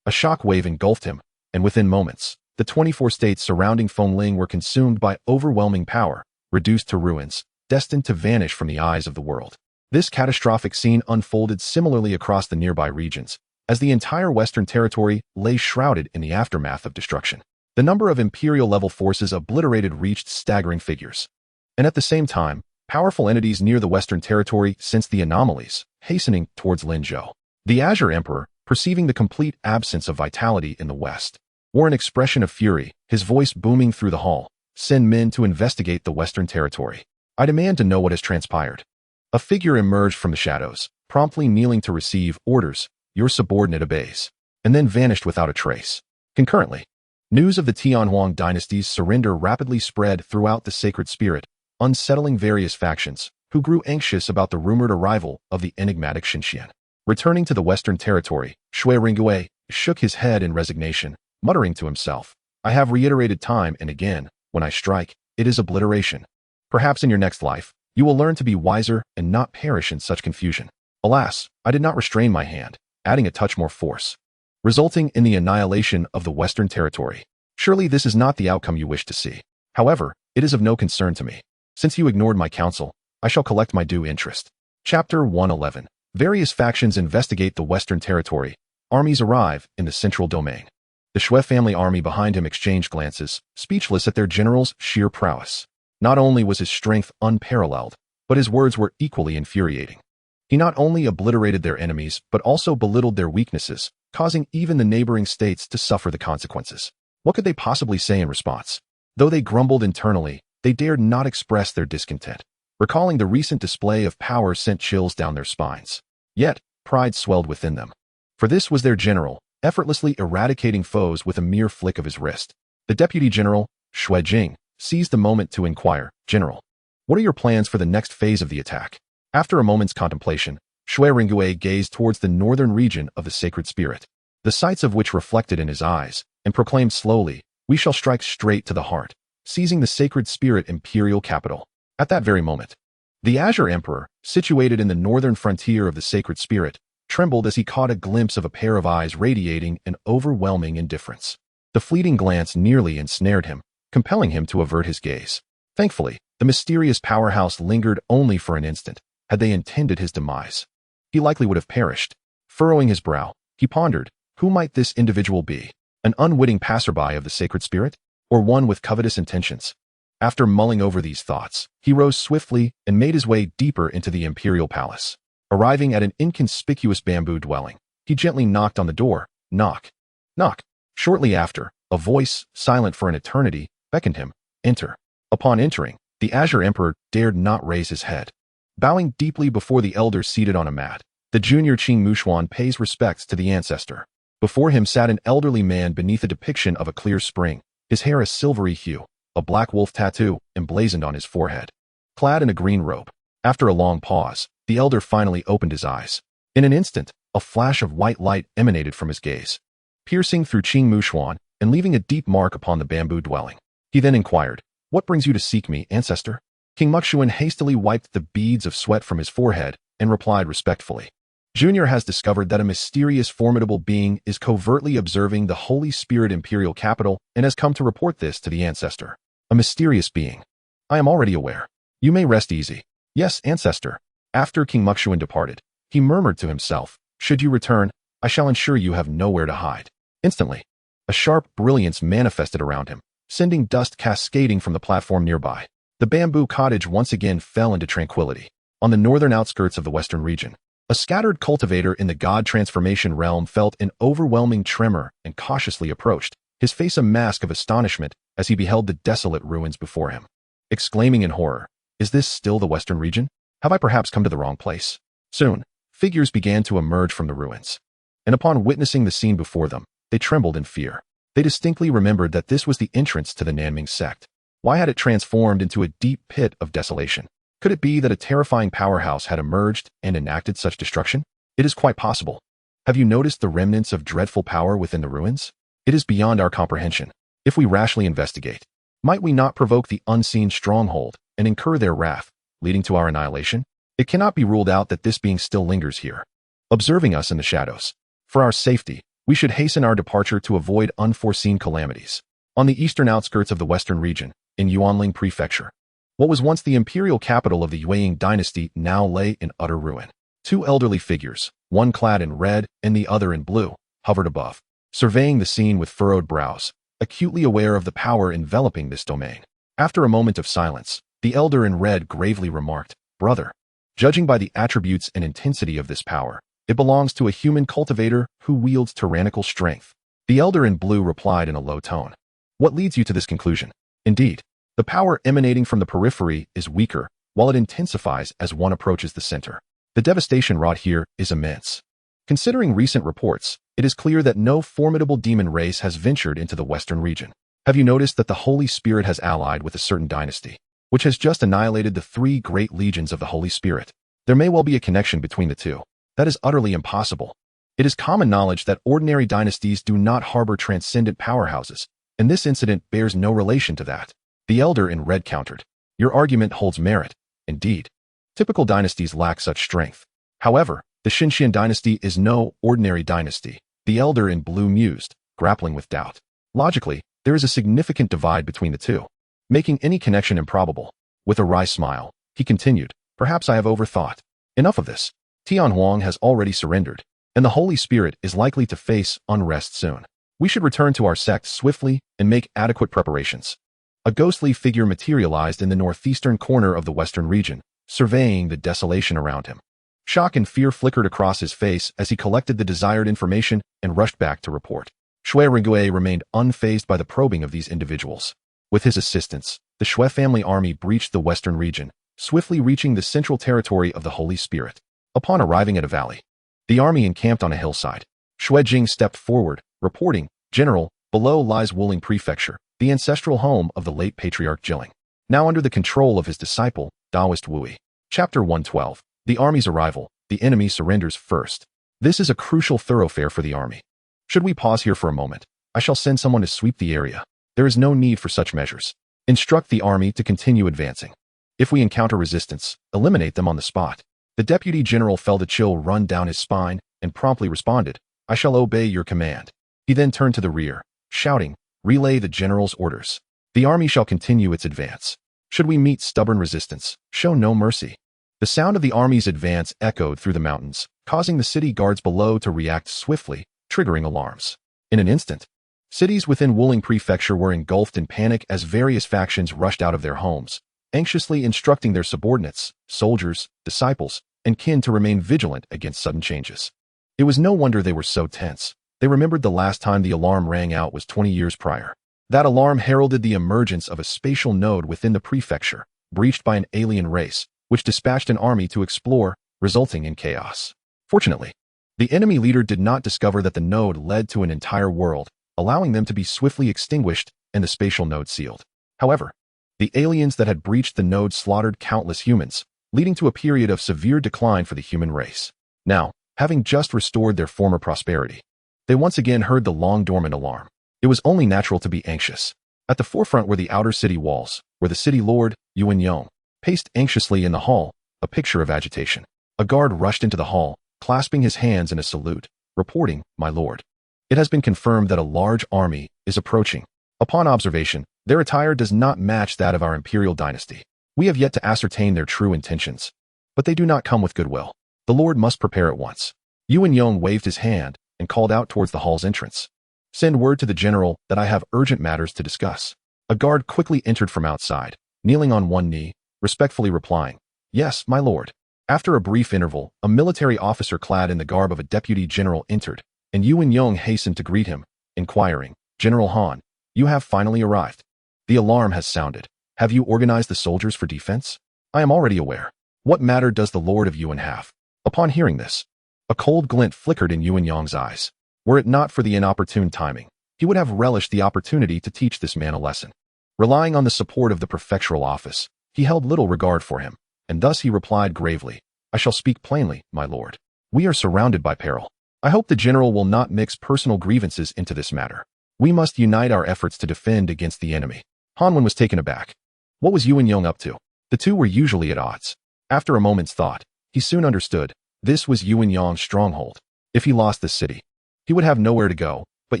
a shock wave engulfed him, and within moments, the 24 states surrounding Fengling were consumed by overwhelming power, reduced to ruins, destined to vanish from the eyes of the world. This catastrophic scene unfolded similarly across the nearby regions, as the entire Western Territory lay shrouded in the aftermath of destruction. The number of Imperial-level forces obliterated reached staggering figures. And at the same time, powerful entities near the Western Territory sensed the anomalies, hastening towards Linzhou. The Azure Emperor, perceiving the complete absence of vitality in the West, wore an expression of fury, his voice booming through the hall. "Send men to investigate the Western Territory. I demand to know what has transpired." A figure emerged from the shadows, promptly kneeling to receive orders. "Your subordinate obeys," and then vanished without a trace. Concurrently, news of the Tianhuang dynasty's surrender rapidly spread throughout the Sacred Spirit, unsettling various factions, who grew anxious about the rumored arrival of the enigmatic Xianxian. Returning to the Western Territory, Shui Ringgui shook his head in resignation, muttering to himself, "I have reiterated time and again, when I strike, it is obliteration. Perhaps in your next life, you will learn to be wiser and not perish in such confusion." Alas, I did not restrain my hand, adding a touch more force, resulting in the annihilation of the Western Territory. Surely this is not the outcome you wish to see. However, it is of no concern to me. Since you ignored my counsel, I shall collect my due interest. Chapter 111. Various factions investigate the Western Territory. Armies arrive in the central domain. The Shui family army behind him exchanged glances, speechless at their general's sheer prowess. Not only was his strength unparalleled, but his words were equally infuriating. He not only obliterated their enemies, but also belittled their weaknesses, causing even the neighboring states to suffer the consequences. What could they possibly say in response? Though they grumbled internally, they dared not express their discontent. Recalling the recent display of power sent chills down their spines. Yet, pride swelled within them. For this was their general, effortlessly eradicating foes with a mere flick of his wrist. The deputy general, Shui Jing, seized the moment to inquire, "General, what are your plans for the next phase of the attack?" After a moment's contemplation, Shui Ringgui gazed towards the northern region of the Sacred Spirit, the sights of which reflected in his eyes, and proclaimed slowly, "We shall strike straight to the heart, seizing the Sacred Spirit imperial capital." At that very moment, the Azure Emperor, situated in the northern frontier of the Sacred Spirit, trembled as he caught a glimpse of a pair of eyes radiating an overwhelming indifference. The fleeting glance nearly ensnared him, compelling him to avert his gaze. Thankfully, the mysterious powerhouse lingered only for an instant. Had they intended his demise, he likely would have perished. Furrowing his brow, he pondered, who might this individual be? An unwitting passerby of the Sacred Spirit? Or one with covetous intentions? After mulling over these thoughts, he rose swiftly and made his way deeper into the imperial palace. Arriving at an inconspicuous bamboo dwelling, he gently knocked on the door. Knock. Knock. Shortly after, a voice, silent for an eternity, beckoned him. Enter. Upon entering, the Azure Emperor dared not raise his head. Bowing deeply before the elder seated on a mat, the junior Qing Mushuan pays respects to the ancestor. Before him sat an elderly man beneath a depiction of a clear spring, his hair a silvery hue, a black wolf tattoo emblazoned on his forehead. Clad in a green robe, after a long pause, the elder finally opened his eyes. In an instant, a flash of white light emanated from his gaze, piercing through Qing Mushuan and leaving a deep mark upon the bamboo dwelling. He then inquired, "What brings you to seek me, ancestor?" King Muxuan hastily wiped the beads of sweat from his forehead and replied respectfully, Junior has discovered that a mysterious, formidable being is covertly observing the Holy Spirit Imperial capital and has come to report this to the Ancestor. A mysterious being. I am already aware. You may rest easy. Yes, Ancestor. After King Muxuan departed, he murmured to himself, should you return, I shall ensure you have nowhere to hide. Instantly, a sharp brilliance manifested around him, sending dust cascading from the platform nearby. The bamboo cottage once again fell into tranquility. On the northern outskirts of the western region, a scattered cultivator in the god transformation realm felt an overwhelming tremor and cautiously approached, his face a mask of astonishment as he beheld the desolate ruins before him. Exclaiming in horror, is this still the western region? Have I perhaps come to the wrong place? Soon, figures began to emerge from the ruins. And upon witnessing the scene before them, they trembled in fear. They distinctly remembered that this was the entrance to the Nanming sect. Why had it transformed into a deep pit of desolation? Could it be that a terrifying powerhouse had emerged and enacted such destruction? It is quite possible. Have you noticed the remnants of dreadful power within the ruins? It is beyond our comprehension. If we rashly investigate, might we not provoke the unseen stronghold and incur their wrath, leading to our annihilation? It cannot be ruled out that this being still lingers here, observing us in the shadows. For our safety, we should hasten our departure to avoid unforeseen calamities. On the eastern outskirts of the western region, in Yuanling Prefecture, what was once the imperial capital of the Yueying dynasty now lay in utter ruin. Two elderly figures, one clad in red and the other in blue, hovered above, surveying the scene with furrowed brows, acutely aware of the power enveloping this domain. After a moment of silence, the elder in red gravely remarked, "Brother, judging by the attributes and intensity of this power, it belongs to a human cultivator who wields tyrannical strength." The elder in blue replied in a low tone, "What leads you to this conclusion? Indeed, the power emanating from the periphery is weaker, while it intensifies as one approaches the center. The devastation wrought here is immense. Considering recent reports, it is clear that no formidable demon race has ventured into the western region. Have you noticed that the Holy Spirit has allied with a certain dynasty, which has just annihilated the 3 great legions of the Holy Spirit? There may well be a connection between the two. That is utterly impossible. It is common knowledge that ordinary dynasties do not harbor transcendent powerhouses, and this incident bears no relation to that. The elder in red countered, "Your argument holds merit. Indeed, typical dynasties lack such strength. However, the Xianxian dynasty is no ordinary dynasty." The elder in blue mused, grappling with doubt. Logically, there is a significant divide between the two, making any connection improbable. With a wry smile, he continued, "Perhaps I have overthought. Enough of this. Tianhuang has already surrendered, and the Holy Spirit is likely to face unrest soon. We should return to our sect swiftly and make adequate preparations." A ghostly figure materialized in the northeastern corner of the western region, surveying the desolation around him. Shock and fear flickered across his face as he collected the desired information and rushed back to report. Shui Ringue remained unfazed by the probing of these individuals. With his assistance, the Shui family army breached the western region, swiftly reaching the central territory of the Holy Spirit. Upon arriving at a valley, the army encamped on a hillside. Shui Jing stepped forward, reporting, "General, below lies Wuling Prefecture, the ancestral home of the late Patriarch Jilling, now under the control of his disciple, Taoist Wui." Chapter 112. The army's arrival. The enemy surrenders first. This is a crucial thoroughfare for the army. Should we pause here for a moment? I shall send someone to sweep the area. There is no need for such measures. Instruct the army to continue advancing. If we encounter resistance, eliminate them on the spot. The deputy general felt a chill run down his spine and promptly responded, "I shall obey your command." He then turned to the rear, shouting, "Relay the general's orders. The army shall continue its advance. Should we meet stubborn resistance, show no mercy." The sound of the army's advance echoed through the mountains, causing the city guards below to react swiftly, triggering alarms. In an instant, cities within Wuling Prefecture were engulfed in panic as various factions rushed out of their homes, anxiously instructing their subordinates, soldiers, disciples, and kin to remain vigilant against sudden changes. It was no wonder they were so tense. They remembered the last time the alarm rang out was 20 years prior. That alarm heralded the emergence of a spatial node within the prefecture, breached by an alien race, which dispatched an army to explore, resulting in chaos. Fortunately, the enemy leader did not discover that the node led to an entire world, allowing them to be swiftly extinguished and the spatial node sealed. However, the aliens that had breached the node slaughtered countless humans, leading to a period of severe decline for the human race. Now, having just restored their former prosperity, they once again heard the long-dormant alarm. It was only natural to be anxious. At the forefront were the outer city walls, where the city lord, Yuan Yong, paced anxiously in the hall, a picture of agitation. A guard rushed into the hall, clasping his hands in a salute, reporting, "My lord. It has been confirmed that a large army is approaching. Upon observation, their attire does not match that of our imperial dynasty. We have yet to ascertain their true intentions, but they do not come with goodwill. The lord must prepare at once." Yuan Yong waved his hand and called out towards the hall's entrance. "Send word to the general that I have urgent matters to discuss." A guard quickly entered from outside, kneeling on one knee, respectfully replying, "Yes, my lord." After a brief interval, a military officer clad in the garb of a deputy general entered, and Yuan Yong hastened to greet him, inquiring, "General Han, you have finally arrived. The alarm has sounded. Have you organized the soldiers for defense?" "I am already aware. What matter does the Lord of Yuan have?" Upon hearing this, a cold glint flickered in Yuan Yong's eyes. Were it not for the inopportune timing, he would have relished the opportunity to teach this man a lesson. Relying on the support of the prefectural office, he held little regard for him, and thus he replied gravely, "I shall speak plainly, my lord. We are surrounded by peril. I hope the general will not mix personal grievances into this matter. We must unite our efforts to defend against the enemy." Hanwen was taken aback. What was Yuan Yong up to? The two were usually at odds. After a moment's thought, he soon understood. This was Yuan Yong's stronghold. If he lost this city, he would have nowhere to go, but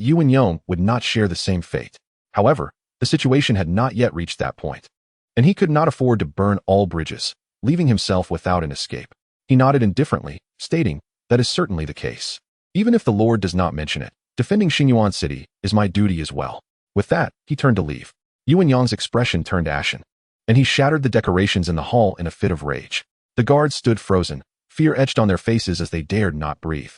Yuan Yong would not share the same fate. However, the situation had not yet reached that point, and he could not afford to burn all bridges, leaving himself without an escape. He nodded indifferently, stating, "That is certainly the case. Even if the Lord does not mention it, defending Xingyuan City is my duty as well." With that, he turned to leave. Yuan Yong's expression turned ashen, and he shattered the decorations in the hall in a fit of rage. The guards stood frozen, fear etched on their faces as they dared not breathe.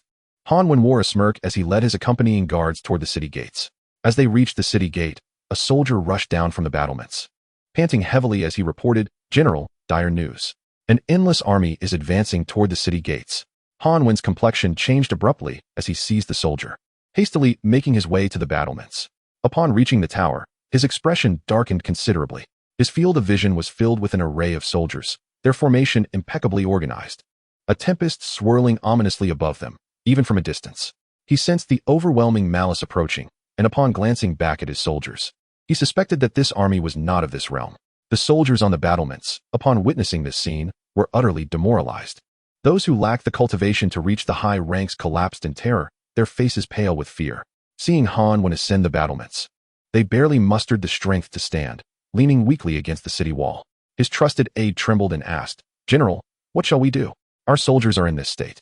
Hanwen wore a smirk as he led his accompanying guards toward the city gates. As they reached the city gate, a soldier rushed down from the battlements. Panting heavily as he reported, "General, dire news. An endless army is advancing toward the city gates." Hanwen's complexion changed abruptly as he seized the soldier, hastily making his way to the battlements. Upon reaching the tower, his expression darkened considerably. His field of vision was filled with an array of soldiers, their formation impeccably organized. A tempest swirling ominously above them, even from a distance. He sensed the overwhelming malice approaching, and upon glancing back at his soldiers, he suspected that this army was not of this realm. The soldiers on the battlements, upon witnessing this scene, were utterly demoralized. Those who lacked the cultivation to reach the high ranks collapsed in terror, their faces pale with fear. Seeing Hanwen ascend the battlements, they barely mustered the strength to stand, leaning weakly against the city wall. His trusted aide trembled and asked, "General, what shall we do? Our soldiers are in this state.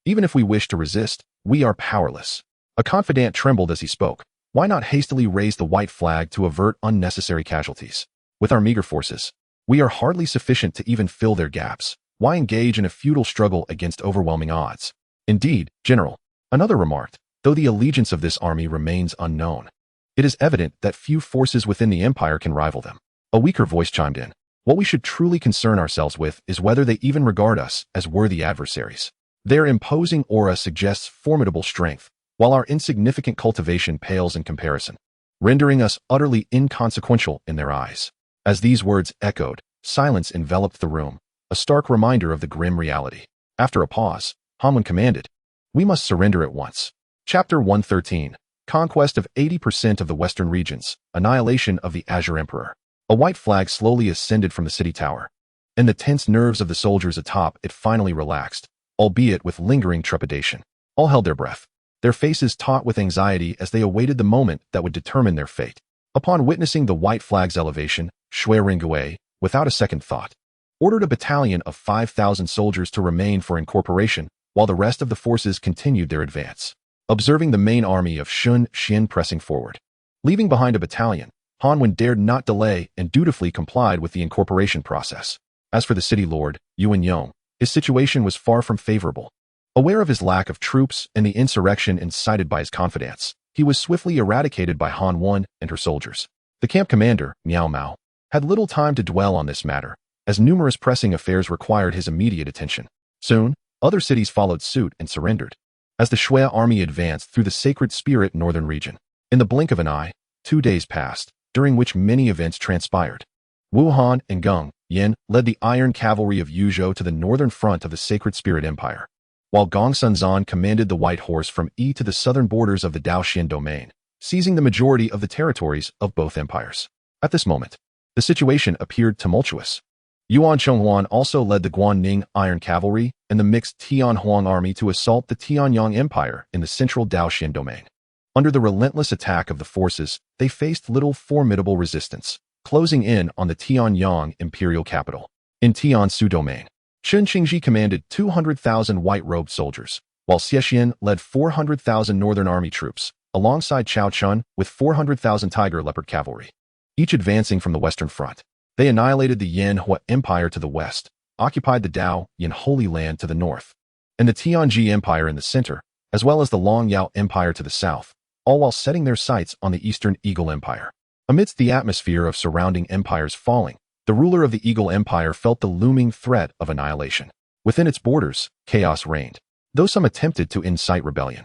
Even if we wish to resist, we are powerless." A confidant trembled as he spoke. "Why not hastily raise the white flag to avert unnecessary casualties? With our meager forces, we are hardly sufficient to even fill their gaps. Why engage in a futile struggle against overwhelming odds?" "Indeed, General," another remarked, "though the allegiance of this army remains unknown, it is evident that few forces within the empire can rival them." A weaker voice chimed in. "What we should truly concern ourselves with is whether they even regard us as worthy adversaries. Their imposing aura suggests formidable strength, while our insignificant cultivation pales in comparison, rendering us utterly inconsequential in their eyes." As these words echoed, silence enveloped the room, a stark reminder of the grim reality. After a pause, Hanwen commanded, "We must surrender at once." Chapter 113, Conquest of 80% of the Western regions, Annihilation of the Azure Emperor. A white flag slowly ascended from the city tower, and the tense nerves of the soldiers atop it finally relaxed, albeit with lingering trepidation. All held their breath, their faces taut with anxiety as they awaited the moment that would determine their fate. Upon witnessing the white flag's elevation, Shui Ringwei, without a second thought, ordered a battalion of 5,000 soldiers to remain for incorporation, while the rest of the forces continued their advance. Observing the main army of Shun Xin pressing forward, leaving behind a battalion, Hanwen dared not delay and dutifully complied with the incorporation process. As for the city lord, Yuan Yong, his situation was far from favorable. Aware of his lack of troops and the insurrection incited by his confidants, he was swiftly eradicated by Hanwen and her soldiers. The camp commander, Miao Mao, had little time to dwell on this matter, as numerous pressing affairs required his immediate attention. Soon, other cities followed suit and surrendered, as the Shui army advanced through the Sacred Spirit northern region. In the blink of an eye, 2 days passed, during which many events transpired. Wu Han and Geng Yan led the Iron Cavalry of Yuzhou to the northern front of the Sacred Spirit Empire, while Gong Sunzan commanded the White Horse from Yi to the southern borders of the Daoxian domain, seizing the majority of the territories of both empires. At this moment, the situation appeared tumultuous. Yuan Chonghuan also led the Guanning Iron Cavalry and the mixed Tianhuang army to assault the Tianyang Empire in the central Daoxian domain. Under the relentless attack of the forces, they faced little formidable resistance, closing in on the Tianyang imperial capital. In Tiansu domain, Chen Qingji commanded 200,000 white-robed soldiers, while Xiexian led 400,000 Northern Army troops, alongside Cao Chun with 400,000 Tiger Leopard cavalry, each advancing from the Western Front. They annihilated the Yanhua Empire to the west, occupied the Dao Yan Holy Land to the north, and the Tianji Empire in the center, as well as the Longyao Empire to the south, all while setting their sights on the Eastern Eagle Empire. Amidst the atmosphere of surrounding empires falling, the ruler of the Eagle Empire felt the looming threat of annihilation. Within its borders, chaos reigned, though some attempted to incite rebellion.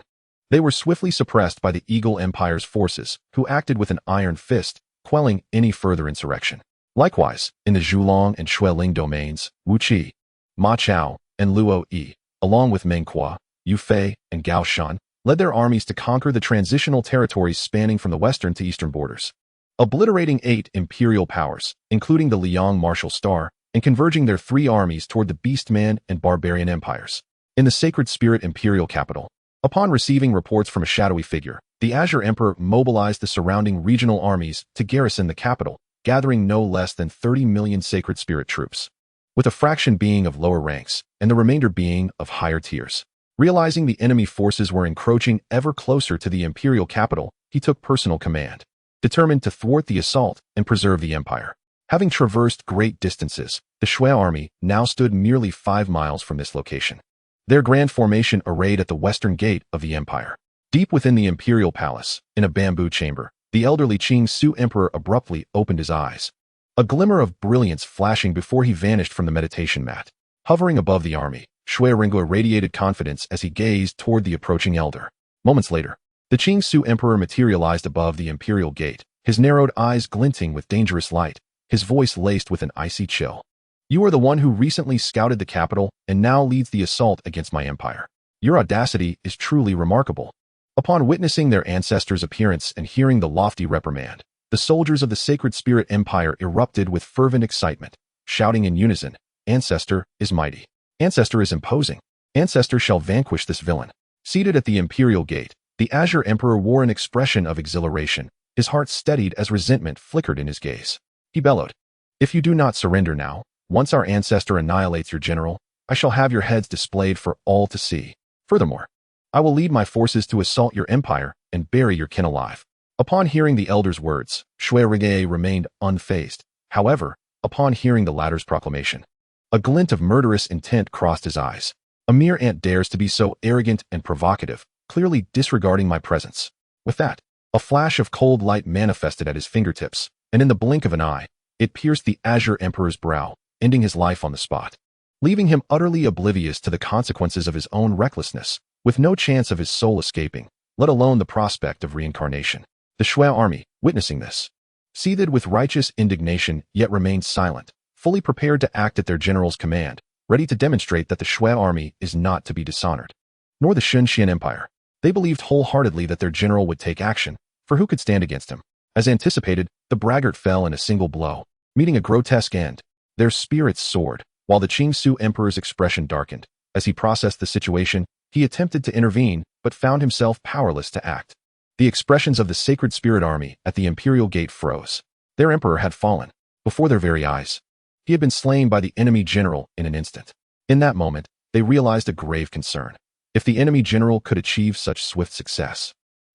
They were swiftly suppressed by the Eagle Empire's forces, who acted with an iron fist, quelling any further insurrection. Likewise, in the Zhulong and Xueling domains, Wu Qi, Ma Chao, and Luo Yi, along with Meng Qua, Yu Fei, and Gao Shan, led their armies to conquer the transitional territories spanning from the western to eastern borders, obliterating 8 imperial powers, including the Liang Martial Star, and converging their 3 armies toward the Beastman and Barbarian empires. In the Sacred Spirit imperial capital, upon receiving reports from a shadowy figure, the Azure Emperor mobilized the surrounding regional armies to garrison the capital, gathering no less than 30 million Sacred Spirit troops, with a fraction being of lower ranks and the remainder being of higher tiers. Realizing the enemy forces were encroaching ever closer to the imperial capital, he took personal command, determined to thwart the assault and preserve the empire. Having traversed great distances, the Shui army now stood merely 5 miles from this location, their grand formation arrayed at the western gate of the empire. Deep within the imperial palace, in a bamboo chamber, the elderly Qingsu emperor abruptly opened his eyes, a glimmer of brilliance flashing before he vanished from the meditation mat. Hovering above the army, Shui Ringo radiated confidence as he gazed toward the approaching elder. Moments later, the Qingsu emperor materialized above the imperial gate, his narrowed eyes glinting with dangerous light, his voice laced with an icy chill. You are the one who recently scouted the capital and now leads the assault against my empire. Your audacity is truly remarkable. Upon witnessing their ancestors' appearance and hearing the lofty reprimand, the soldiers of the Sacred Spirit Empire erupted with fervent excitement, shouting in unison, "Ancestor is mighty. Ancestor is imposing. Ancestor shall vanquish this villain." Seated at the imperial gate, the Azure Emperor wore an expression of exhilaration, his heart steadied as resentment flickered in his gaze. He bellowed, "If you do not surrender now, once our ancestor annihilates your general, I shall have your heads displayed for all to see. Furthermore, I will lead my forces to assault your empire and bury your kin alive." Upon hearing the elder's words, Shui Ringe remained unfazed. However, upon hearing the latter's proclamation, a glint of murderous intent crossed his eyes. A mere ant dares to be so arrogant and provocative, clearly disregarding my presence. With that, a flash of cold light manifested at his fingertips, and in the blink of an eye, it pierced the Azure Emperor's brow, ending his life on the spot, leaving him utterly oblivious to the consequences of his own recklessness, with no chance of his soul escaping, let alone the prospect of reincarnation. The Shui army, witnessing this, seethed with righteous indignation yet remained silent, fully prepared to act at their general's command, ready to demonstrate that the Shui army is not to be dishonored, nor the Xianxian Empire. They believed wholeheartedly that their general would take action, for who could stand against him? As anticipated, the braggart fell in a single blow, meeting a grotesque end. Their spirits soared, while the Qingsu Emperor's expression darkened. As he processed the situation, he attempted to intervene, but found himself powerless to act. The expressions of the Sacred Spirit Army at the Imperial Gate froze. Their emperor had fallen, before their very eyes. He had been slain by the enemy general in an instant. In that moment, they realized a grave concern. If the enemy general could achieve such swift success,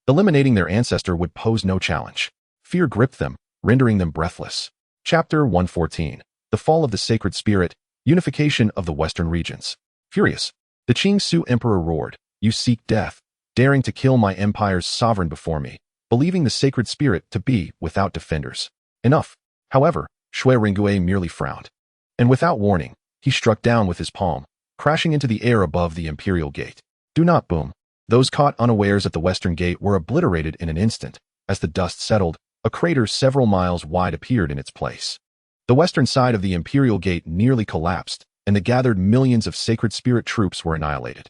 eliminating their ancestor would pose no challenge. Fear gripped them, rendering them breathless. Chapter 114. The Fall of the Sacred Spirit, Unification of the Western Regions. Furious, the Qingsu Emperor roared, "You seek death, daring to kill my empire's sovereign before me, believing the Sacred Spirit to be without defenders. Enough." However, Shui Ringue merely frowned, and without warning, he struck down with his palm, crashing into the air above the Imperial Gate. Do not boom. Those caught unawares at the Western Gate were obliterated in an instant. As the dust settled, a crater several miles wide appeared in its place. The western side of the Imperial Gate nearly collapsed, and the gathered millions of Sacred Spirit troops were annihilated.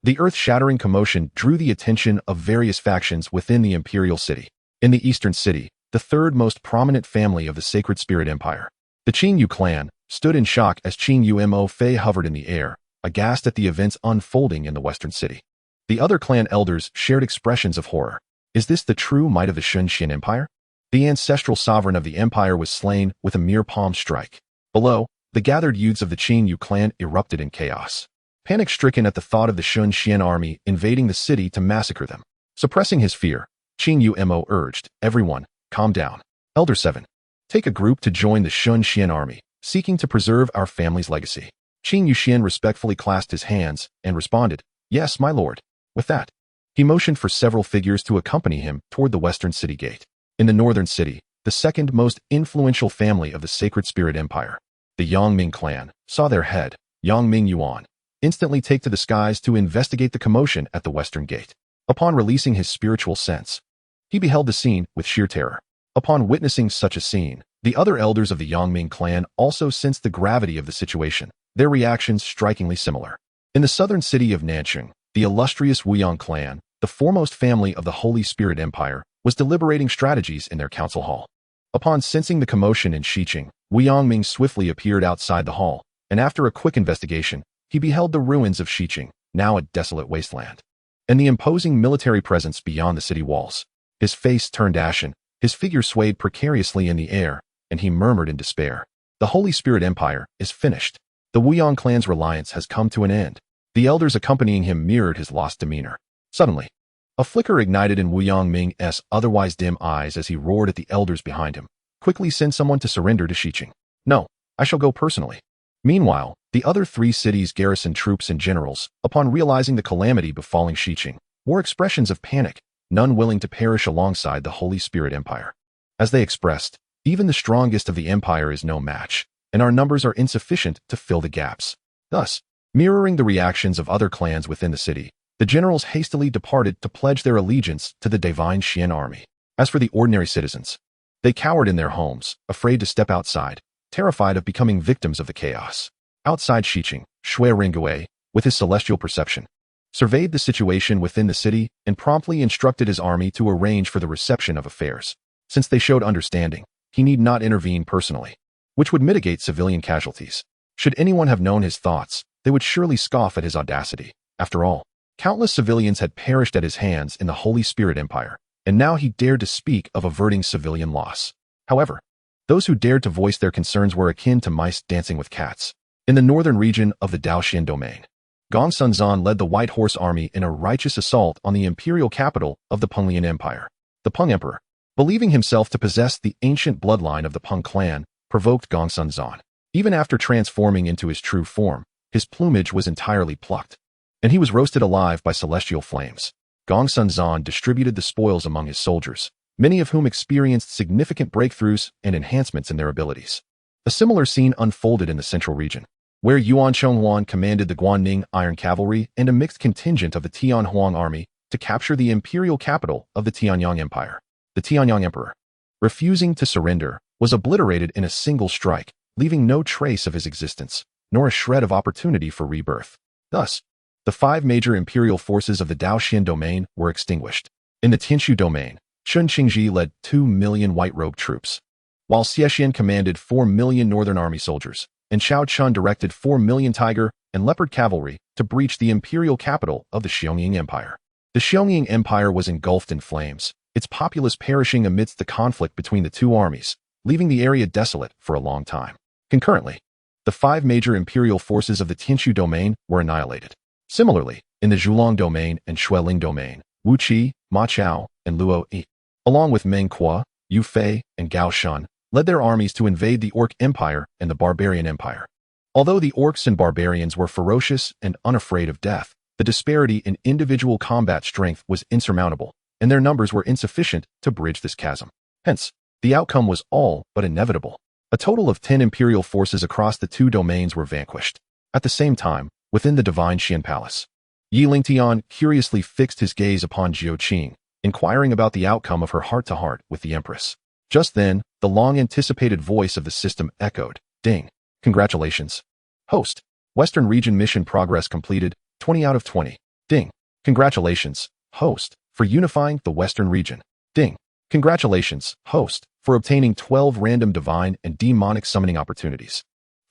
The earth-shattering commotion drew the attention of various factions within the Imperial City. In the Eastern City, the third most prominent family of the Sacred Spirit Empire, the Qingyu clan, stood in shock as Qing Umo Fei hovered in the air, aghast at the events unfolding in the western city. The other clan elders shared expressions of horror. Is this the true might of the Xianxian Empire? The ancestral sovereign of the empire was slain with a mere palm strike. Below, the gathered youths of the Qing Yu clan erupted in chaos. Panic-stricken at the thought of the Xianxian army invading the city to massacre them. Suppressing his fear, Qing Umo urged, "Everyone, calm down. Elder 7. Take a group to join the Xianxian army, seeking to preserve our family's legacy." Qing Yuxian respectfully clasped his hands and responded, "Yes, my lord." With that, he motioned for several figures to accompany him toward the western city gate. In the northern city, the second most influential family of the Sacred Spirit Empire, the Yangming clan, saw their head, Yangming Yuan, instantly take to the skies to investigate the commotion at the western gate. Upon releasing his spiritual sense, he beheld the scene with sheer terror. Upon witnessing such a scene, the other elders of the Yangming clan also sensed the gravity of the situation, their reactions strikingly similar. In the southern city of Nancheng, the illustrious Wuyang clan, the foremost family of the Holy Spirit Empire, was deliberating strategies in their council hall. Upon sensing the commotion in Xiqing, Wuyangming swiftly appeared outside the hall, and after a quick investigation, he beheld the ruins of Xiqing, now a desolate wasteland, and the imposing military presence beyond the city walls. His face turned ashen, his figure swayed precariously in the air, and he murmured in despair, "The Holy Spirit Empire is finished. The Wuyang clan's reliance has come to an end." The elders accompanying him mirrored his lost demeanor. Suddenly, a flicker ignited in Wuyang Ming's otherwise dim eyes as he roared at the elders behind him. "Quickly send someone to surrender to Xiqing." "No, I shall go personally." Meanwhile, the other three cities' garrison troops and generals, upon realizing the calamity befalling Xiqing, wore expressions of panic, none willing to perish alongside the Holy Spirit Empire. As they expressed, "Even the strongest of the empire is no match, and our numbers are insufficient to fill the gaps." Thus, mirroring the reactions of other clans within the city, the generals hastily departed to pledge their allegiance to the divine Xian army. As for the ordinary citizens, they cowered in their homes, afraid to step outside, terrified of becoming victims of the chaos. Outside Xiqing, Shui Ringgui, with his celestial perception, surveyed the situation within the city and promptly instructed his army to arrange for the reception of affairs. Since they showed understanding, he need not intervene personally, which would mitigate civilian casualties. Should anyone have known his thoughts, they would surely scoff at his audacity. After all, countless civilians had perished at his hands in the Holy Spirit Empire, and now he dared to speak of averting civilian loss. However, those who dared to voice their concerns were akin to mice dancing with cats. In the northern region of the Daoxian domain, Gongsun led the White Horse Army in a righteous assault on the imperial capital of the Penglian Empire. The Peng Emperor, believing himself to possess the ancient bloodline of the Peng clan, provoked Gongsun. Even after transforming into his true form, his plumage was entirely plucked, and he was roasted alive by celestial flames. Gongsun distributed the spoils among his soldiers, many of whom experienced significant breakthroughs and enhancements in their abilities. A similar scene unfolded in the central region, where Yuan Chonghuan commanded the Guanning Iron Cavalry and a mixed contingent of the Tianhuang army to capture the imperial capital of the Tianyang Empire. The Tianyang Emperor, refusing to surrender, was obliterated in a single strike, leaving no trace of his existence, nor a shred of opportunity for rebirth. Thus, the 5 major imperial forces of the Daoxian domain were extinguished. In the Tianshu domain, Chun Qingji led 2 million white-robed troops, while Xiexian commanded 4 million northern army soldiers, and Xiao Chun directed 4 million tiger and leopard cavalry to breach the imperial capital of the Xiongning Empire. The Xiongning Empire was engulfed in flames, its populace perishing amidst the conflict between the two armies, leaving the area desolate for a long time. Concurrently, the 5 major imperial forces of the Tianshu domain were annihilated. Similarly, in the Zhulong domain and Xueling domain, Wu Qi, Ma Chao, and Luo Yi, along with Meng Kuo, Yu Fei, and Gao Shun, led their armies to invade the Orc Empire and the Barbarian Empire. Although the Orcs and Barbarians were ferocious and unafraid of death, the disparity in individual combat strength was insurmountable, and their numbers were insufficient to bridge this chasm. Hence, the outcome was all but inevitable. A total of 10 imperial forces across the 2 domains were vanquished. At the same time, within the divine Xian Palace, Yi Lingtian curiously fixed his gaze upon Jiao Qing, inquiring about the outcome of her heart-to-heart with the Empress. Just then, the long-anticipated voice of the system echoed, "Ding. Congratulations. Host. Western region mission progress completed, 20 out of 20. Ding. Congratulations, host, for unifying the Western region. Ding. Congratulations, host, for obtaining 12 random divine and demonic summoning opportunities.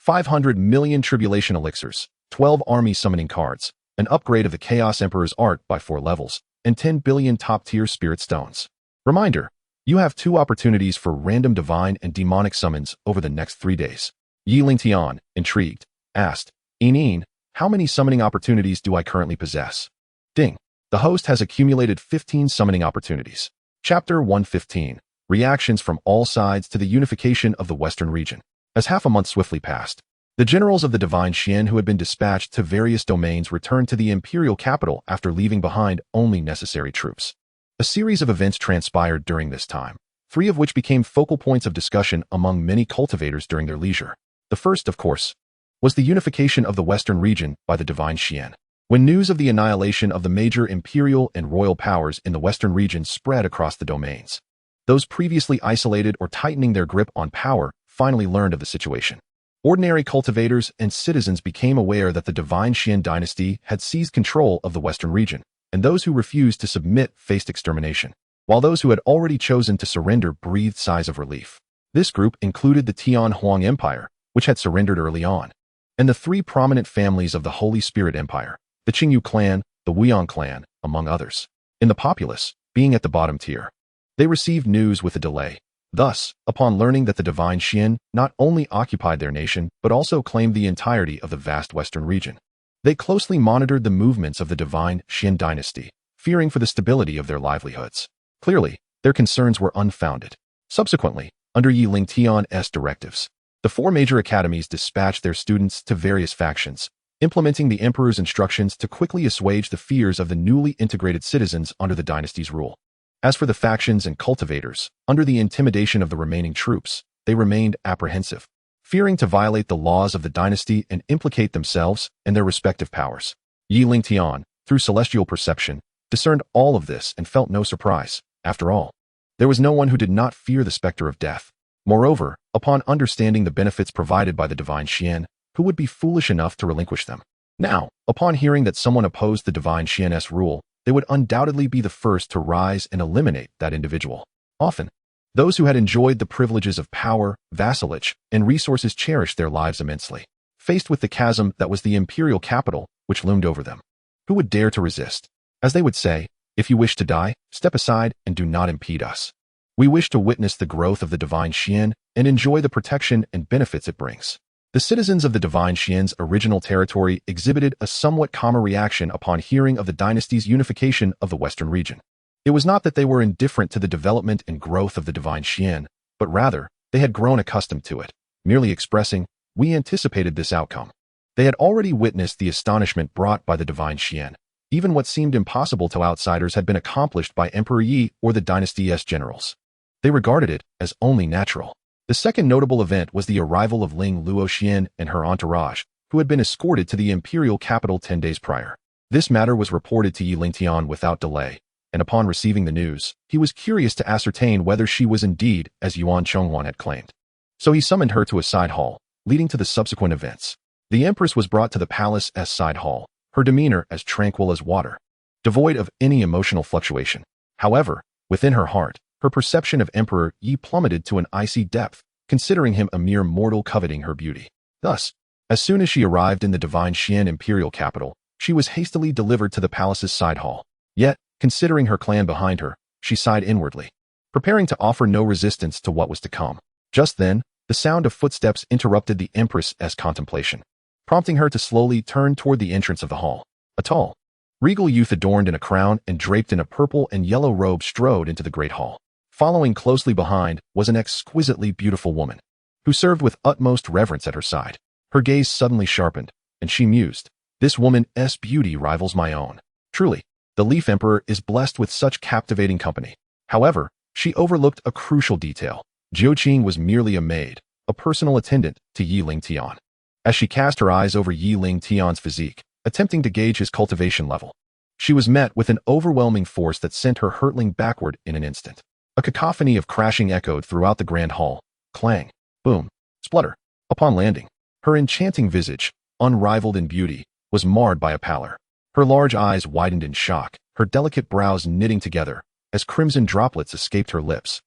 500 million tribulation elixirs, 12 army summoning cards, an upgrade of the Chaos Emperor's art by 4 levels, and 10 billion top-tier spirit stones. Reminder, you have 2 opportunities for random divine and demonic summons over the next 3 days. Lingtian, intrigued, asked, "Inin, how many summoning opportunities do I currently possess?" Ding. The host has accumulated 15 summoning opportunities. Chapter 115. Reactions from all sides to the unification of the Western region. As half a month swiftly passed, the generals of the Divine Xian who had been dispatched to various domains returned to the imperial capital after leaving behind only necessary troops. A series of events transpired during this time, 3 of which became focal points of discussion among many cultivators during their leisure. The first, of course, was the unification of the Western region by the Divine Xian. When news of the annihilation of the major imperial and royal powers in the Western region spread across the domains, those previously isolated or tightening their grip on power finally learned of the situation. Ordinary cultivators and citizens became aware that the Divine Xian dynasty had seized control of the Western region, and those who refused to submit faced extermination, while those who had already chosen to surrender breathed sighs of relief. This group included the Tian Huang Empire, which had surrendered early on, and the 3 prominent families of the Holy Spirit Empire, the Qingyu clan, the Weian clan, among others. In the populace, being at the bottom tier, they received news with a delay. Thus, upon learning that the Divine Xian not only occupied their nation, but also claimed the entirety of the vast Western region, they closely monitored the movements of the Divine Xian dynasty, fearing for the stability of their livelihoods. Clearly, their concerns were unfounded. Subsequently, under Yi Lingtian's directives, the 4 major academies dispatched their students to various factions, implementing the emperor's instructions to quickly assuage the fears of the newly integrated citizens under the dynasty's rule. As for the factions and cultivators, under the intimidation of the remaining troops, they remained apprehensive, fearing to violate the laws of the dynasty and implicate themselves and their respective powers. Yi Lingtian, through celestial perception, discerned all of this and felt no surprise. After all, there was no one who did not fear the specter of death. Moreover, upon understanding the benefits provided by the Divine Xian, who would be foolish enough to relinquish them? Now, upon hearing that someone opposed the Divine Xian's rule, they would undoubtedly be the first to rise and eliminate that individual. Often, those who had enjoyed the privileges of power, vassalage, and resources cherished their lives immensely. Faced with the chasm that was the imperial capital, which loomed over them, who would dare to resist? As they would say, if you wish to die, step aside and do not impede us. We wish to witness the growth of the Divine Xian and enjoy the protection and benefits it brings. The citizens of the Divine Xian's original territory exhibited a somewhat calmer reaction upon hearing of the dynasty's unification of the Western region. It was not that they were indifferent to the development and growth of the Divine Xian, but rather, they had grown accustomed to it, merely expressing, "We anticipated this outcome." They had already witnessed the astonishment brought by the Divine Xian. Even what seemed impossible to outsiders had been accomplished by Emperor Yi or the dynasty's generals. They regarded it as only natural. The second notable event was the arrival of Ling Luoxian and her entourage, who had been escorted to the imperial capital 10 days prior. This matter was reported to Yi Lingtian without delay, and upon receiving the news, he was curious to ascertain whether she was indeed as Yuan Chonghuan had claimed. So he summoned her to a side hall, leading to the subsequent events. The empress was brought to the palace's side hall, her demeanor as tranquil as water, devoid of any emotional fluctuation. However, within her heart, her perception of Emperor Yi plummeted to an icy depth, considering him a mere mortal coveting her beauty. Thus, as soon as she arrived in the Divine Xian imperial capital, she was hastily delivered to the palace's side hall. Yet, considering her clan behind her, she sighed inwardly, preparing to offer no resistance to what was to come. Just then, the sound of footsteps interrupted the empress's contemplation, prompting her to slowly turn toward the entrance of the hall. A tall, regal youth adorned in a crown and draped in a purple and yellow robe strode into the great hall. Following closely behind was an exquisitely beautiful woman, who served with utmost reverence at her side. Her gaze suddenly sharpened, and she mused, "This woman's beauty rivals my own. Truly, the Leaf Emperor is blessed with such captivating company." However, she overlooked a crucial detail. Jiu Qing was merely a maid, a personal attendant to Yi Lingtian. As she cast her eyes over Yi Lingtian's physique, attempting to gauge his cultivation level, she was met with an overwhelming force that sent her hurtling backward in an instant. A cacophony of crashing echoed throughout the grand hall. Clang, boom, splutter. Upon landing, her enchanting visage, unrivaled in beauty, was marred by a pallor. Her large eyes widened in shock, her delicate brows knitting together, as crimson droplets escaped her lips,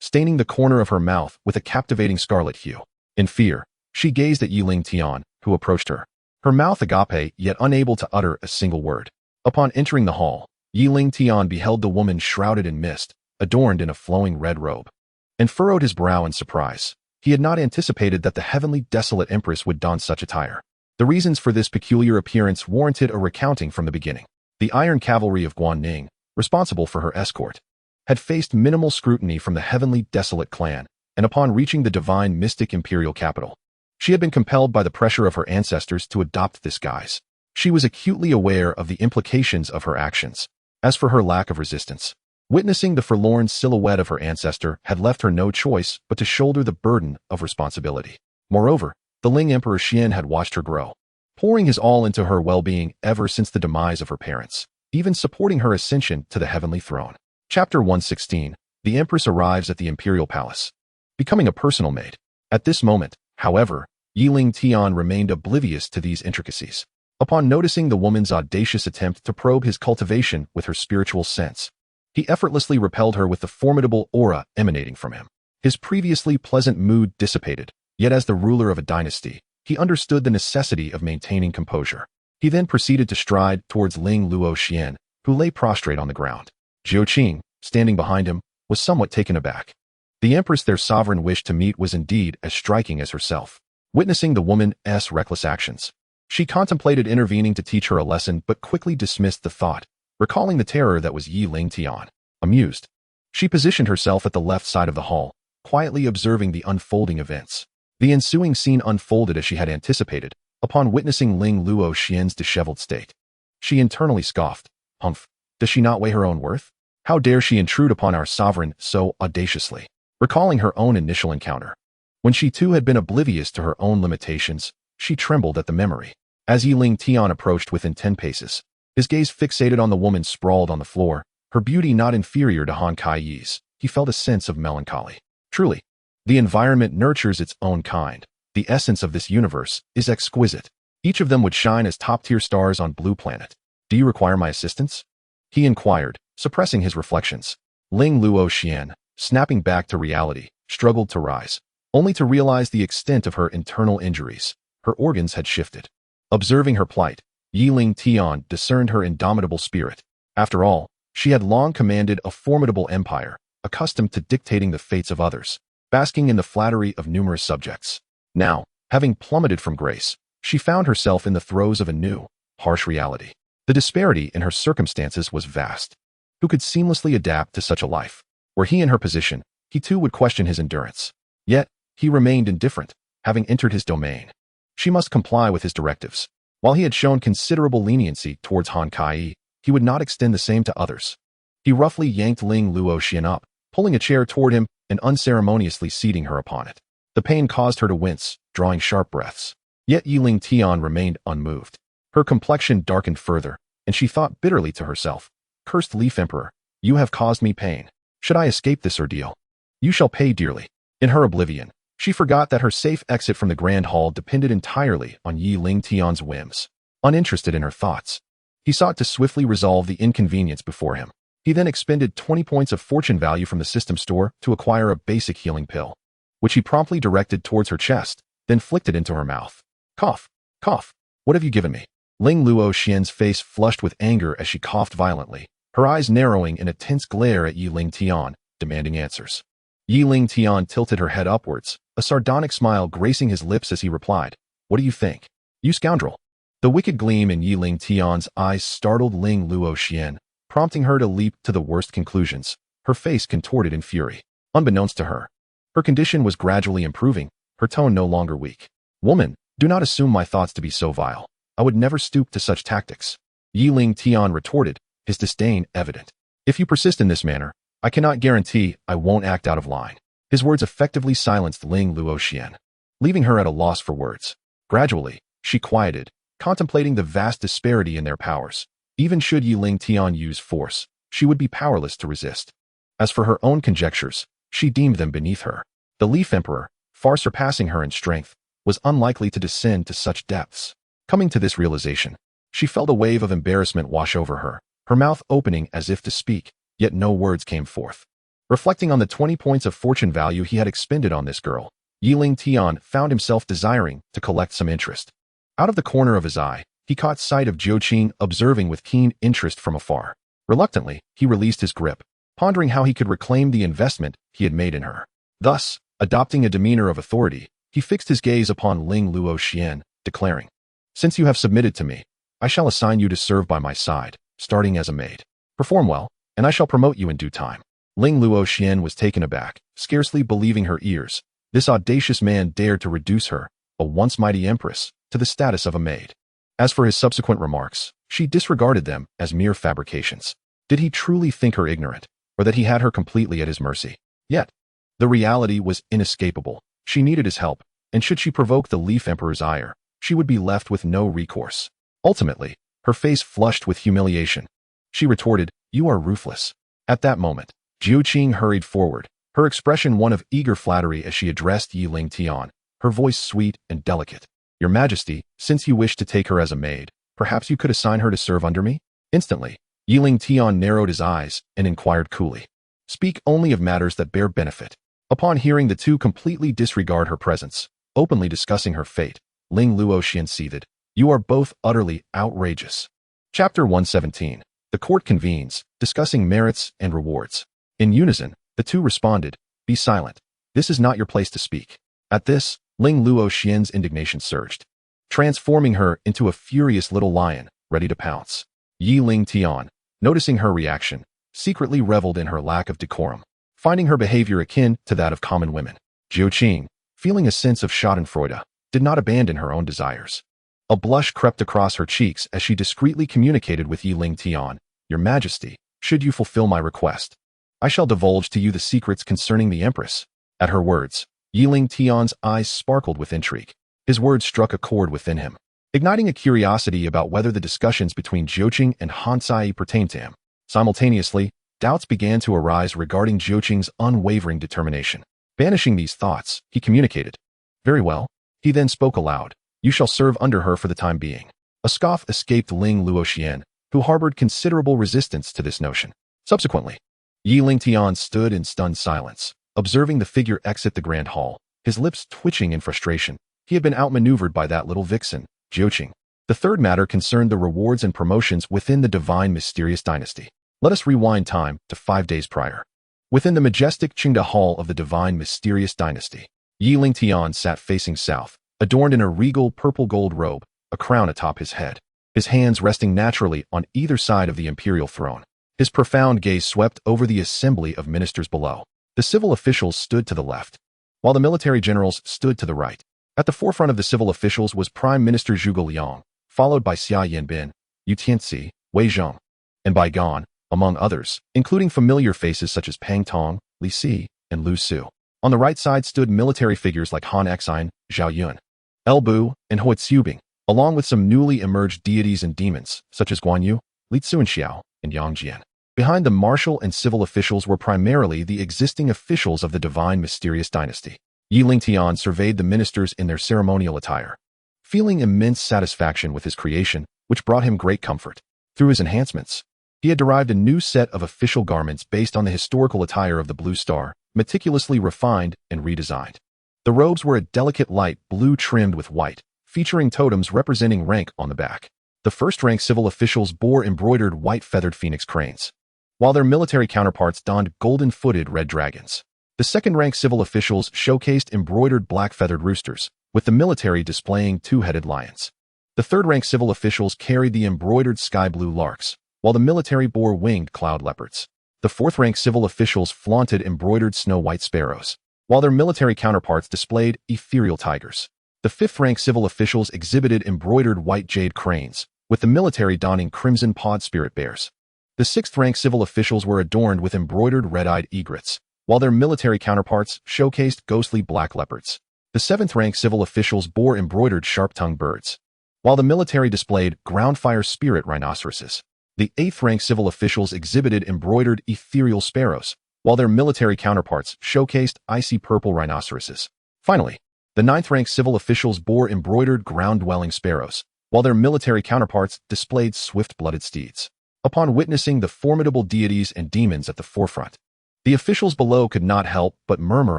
staining the corner of her mouth with a captivating scarlet hue. In fear, She gazed at Lingtian, who approached her, her mouth agape yet unable to utter a single word. Upon entering the hall, Lingtian beheld the woman shrouded in mist, adorned in a flowing red robe, and furrowed his brow in surprise. He had not anticipated that the heavenly desolate empress would don such attire. The reasons for this peculiar appearance warranted a recounting from the beginning. The iron cavalry of Guanning, responsible for her escort, had faced minimal scrutiny from the heavenly desolate clan, and upon reaching the divine mystic imperial capital, she had been compelled by the pressure of her ancestors to adopt this guise. She was acutely aware of the implications of her actions. As for her lack of resistance, witnessing the forlorn silhouette of her ancestor had left her no choice but to shoulder the burden of responsibility. Moreover, the Ling Emperor Xian had watched her grow, pouring his all into her well-being ever since the demise of her parents, even supporting her ascension to the heavenly throne. Chapter 116. The Empress arrives at the imperial palace, becoming a personal maid. At this moment, however, Lingtian remained oblivious to these intricacies. Upon noticing the woman's audacious attempt to probe his cultivation with her spiritual sense, he effortlessly repelled her with the formidable aura emanating from him. His previously pleasant mood dissipated, yet as the ruler of a dynasty, he understood the necessity of maintaining composure. He then proceeded to stride towards Ling Luoxian, who lay prostrate on the ground. Zhou, standing behind him, was somewhat taken aback. The empress their sovereign wished to meet was indeed as striking as herself. Witnessing the woman's reckless actions, she contemplated intervening to teach her a lesson but quickly dismissed the thought, recalling the terror that was Lingtian. Amused, she positioned herself at the left side of the hall, quietly observing the unfolding events. The ensuing scene unfolded as she had anticipated. Upon witnessing Ling Luoxian's disheveled state, she internally scoffed. Humph, does she not weigh her own worth? How dare she intrude upon our sovereign so audaciously? Recalling her own initial encounter, when she too had been oblivious to her own limitations, she trembled at the memory. As Lingtian approached within 10 paces, his gaze fixated on the woman sprawled on the floor, her beauty not inferior to Han Kai's, he felt a sense of melancholy. Truly, the environment nurtures its own kind. The essence of this universe is exquisite. Each of them would shine as top-tier stars on Blue Planet. Do you require my assistance? He inquired, suppressing his reflections. Ling Luoxian, snapping back to reality, struggled to rise, only to realize the extent of her internal injuries. Her organs had shifted. Observing her plight, Lingtian discerned her indomitable spirit. After all, she had long commanded a formidable empire, accustomed to dictating the fates of others, basking in the flattery of numerous subjects. Now, having plummeted from grace, she found herself in the throes of a new, harsh reality. The disparity in her circumstances was vast. Who could seamlessly adapt to such a life? Were he in her position, he too would question his endurance. Yet, he remained indifferent, having entered his domain. She must comply with his directives. While he had shown considerable leniency towards Han Kai, he would not extend the same to others. He roughly yanked Ling Luoxian up, pulling a chair toward him and unceremoniously seating her upon it. The pain caused her to wince, drawing sharp breaths. Yet Lingtian remained unmoved. Her complexion darkened further, and she thought bitterly to herself, "Cursed Leaf Emperor, you have caused me pain. Should I escape this ordeal, you shall pay dearly." In her oblivion, she forgot that her safe exit from the Grand Hall depended entirely on Lingtian's whims. Uninterested in her thoughts, he sought to swiftly resolve the inconvenience before him. He then expended 20 points of fortune value from the system store to acquire a basic healing pill, which he promptly directed towards her chest, then flicked it into her mouth. Cough, cough, what have you given me? Ling Luoxian's face flushed with anger as she coughed violently, her eyes narrowing in a tense glare at Lingtian, demanding answers. Lingtian tilted her head upwards, a sardonic smile gracing his lips as he replied, "What do you think? You scoundrel." The wicked gleam in Lingtian's eyes startled Ling Luoxian, prompting her to leap to the worst conclusions, her face contorted in fury. Unbeknownst to her, her condition was gradually improving, her tone no longer weak. "Woman, do not assume my thoughts to be so vile. I would never stoop to such tactics." Lingtian retorted, his disdain evident. "If you persist in this manner, I cannot guarantee I won't act out of line." His words effectively silenced Ling Luoxian, leaving her at a loss for words. Gradually, she quieted, contemplating the vast disparity in their powers. Even should Lingtian use force, she would be powerless to resist. As for her own conjectures, she deemed them beneath her. The Leaf Emperor, far surpassing her in strength, was unlikely to descend to such depths. Coming to this realization, she felt a wave of embarrassment wash over her, her mouth opening as if to speak, yet no words came forth. Reflecting on the 20 points of fortune value he had expended on this girl, Lingtian found himself desiring to collect some interest. Out of the corner of his eye, he caught sight of Jiuqing observing with keen interest from afar. Reluctantly, he released his grip, pondering how he could reclaim the investment he had made in her. Thus, adopting a demeanor of authority, he fixed his gaze upon Ling Luoxian, declaring, "Since you have submitted to me, I shall assign you to serve by my side, starting as a maid. Perform well, and I shall promote you in due time." Ling Luoxian was taken aback, scarcely believing her ears. This audacious man dared to reduce her, a once mighty empress, to the status of a maid. As for his subsequent remarks, she disregarded them as mere fabrications. Did he truly think her ignorant, or that he had her completely at his mercy? Yet, the reality was inescapable. She needed his help, and should she provoke the Leaf Emperor's ire, she would be left with no recourse. Ultimately, her face flushed with humiliation. She retorted, "You are ruthless." At that moment, Jiuqing hurried forward, her expression one of eager flattery as she addressed Lingtian, her voice sweet and delicate. "Your Majesty, since you wish to take her as a maid, perhaps you could assign her to serve under me?" Instantly, Lingtian narrowed his eyes and inquired coolly, "Speak only of matters that bear benefit." Upon hearing the two completely disregard her presence, openly discussing her fate, Ling Luoxian seethed, "You are both utterly outrageous." Chapter 117. The court convenes, discussing merits and rewards. In unison, the two responded, "Be silent. This is not your place to speak." At this, Ling Luoxian's indignation surged, transforming her into a furious little lion, ready to pounce. Lingtian, noticing her reaction, secretly reveled in her lack of decorum, finding her behavior akin to that of common women. Jiuqing, feeling a sense of schadenfreude, did not abandon her own desires. A blush crept across her cheeks as she discreetly communicated with Lingtian, "Your Majesty, should you fulfill my request, I shall divulge to you the secrets concerning the Empress." At her words, Lingtian's eyes sparkled with intrigue. His words struck a chord within him, igniting a curiosity about whether the discussions between Jiuqing and Xianxia pertained to him. Simultaneously, doubts began to arise regarding Jiuqing's unwavering determination. Banishing these thoughts, he communicated, "Very well." He then spoke aloud, "You shall serve under her for the time being." A scoff escaped Ling Luoxian, who harbored considerable resistance to this notion. Subsequently, Lingtian stood in stunned silence, observing the figure exit the grand hall, his lips twitching in frustration. He had been outmaneuvered by that little vixen, Jiuqing. The third matter concerned the rewards and promotions within the divine mysterious dynasty. Let us rewind time to 5 days prior. Within the majestic Qingda Hall of the divine mysterious dynasty, Lingtian sat facing south, adorned in a regal purple gold robe, a crown atop his head, his hands resting naturally on either side of the imperial throne. His profound gaze swept over the assembly of ministers below. The civil officials stood to the left, while the military generals stood to the right. At the forefront of the civil officials was Prime Minister Zhuge Liang, followed by Xia Yanbin, Yu Tianxi, Wei Zheng, and Bai Gan, among others, including familiar faces such as Pang Tong, Li Si, and Lu Su. On the right side stood military figures like Han Exine, Zhao Yun, El Bu, and Hui Xiubing, along with some newly emerged deities and demons such as Guan Yu, Li Tsuanxiao, and Yang Jian. Behind the martial and civil officials were primarily the existing officials of the divine mysterious dynasty. Lingtian surveyed the ministers in their ceremonial attire, feeling immense satisfaction with his creation, which brought him great comfort. Through his enhancements, he had derived a new set of official garments based on the historical attire of the Blue Star, meticulously refined and redesigned. The robes were a delicate light blue trimmed with white, featuring totems representing rank on the back. The first-rank civil officials bore embroidered white feathered phoenix cranes, while their military counterparts donned golden-footed red dragons. The second-rank civil officials showcased embroidered black feathered roosters, with the military displaying two-headed lions. The third-rank civil officials carried the embroidered sky-blue larks, while the military bore winged cloud leopards. The fourth-rank civil officials flaunted embroidered snow-white sparrows, while their military counterparts displayed ethereal tigers. The fifth-rank civil officials exhibited embroidered white jade cranes, with the military donning crimson pod spirit bears. The sixth-rank civil officials were adorned with embroidered red-eyed egrets, while their military counterparts showcased ghostly black leopards. The seventh-rank civil officials bore embroidered sharp-tongued birds, while the military displayed ground-fire spirit rhinoceroses. The eighth-rank civil officials exhibited embroidered ethereal sparrows, while their military counterparts showcased icy purple rhinoceroses. Finally, the ninth-rank civil officials bore embroidered ground-dwelling sparrows, while their military counterparts displayed swift-blooded steeds. Upon witnessing the formidable deities and demons at the forefront, the officials below could not help but murmur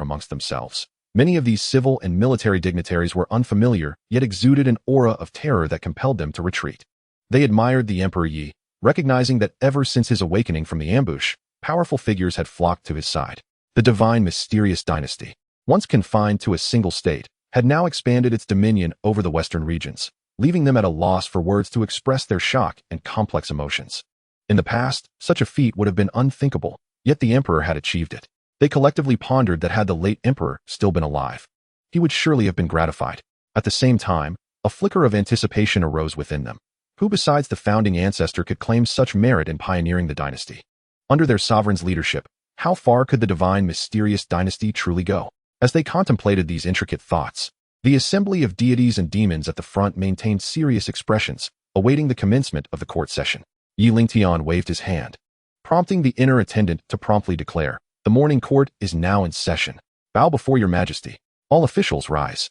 amongst themselves. Many of these civil and military dignitaries were unfamiliar, yet exuded an aura of terror that compelled them to retreat. They admired the Emperor Yi, recognizing that ever since his awakening from the ambush, powerful figures had flocked to his side. The divine mysterious dynasty, once confined to a single state, had now expanded its dominion over the western regions, leaving them at a loss for words to express their shock and complex emotions. In the past, such a feat would have been unthinkable, yet the emperor had achieved it. They collectively pondered that had the late emperor still been alive, he would surely have been gratified. At the same time, a flicker of anticipation arose within them. Who besides the founding ancestor could claim such merit in pioneering the dynasty? Under their sovereign's leadership, how far could the divine mysterious dynasty truly go? As they contemplated these intricate thoughts, the assembly of deities and demons at the front maintained serious expressions, awaiting the commencement of the court session. Lingtian waved his hand, prompting the inner attendant to promptly declare, "The morning court is now in session. Bow before your majesty. All officials rise."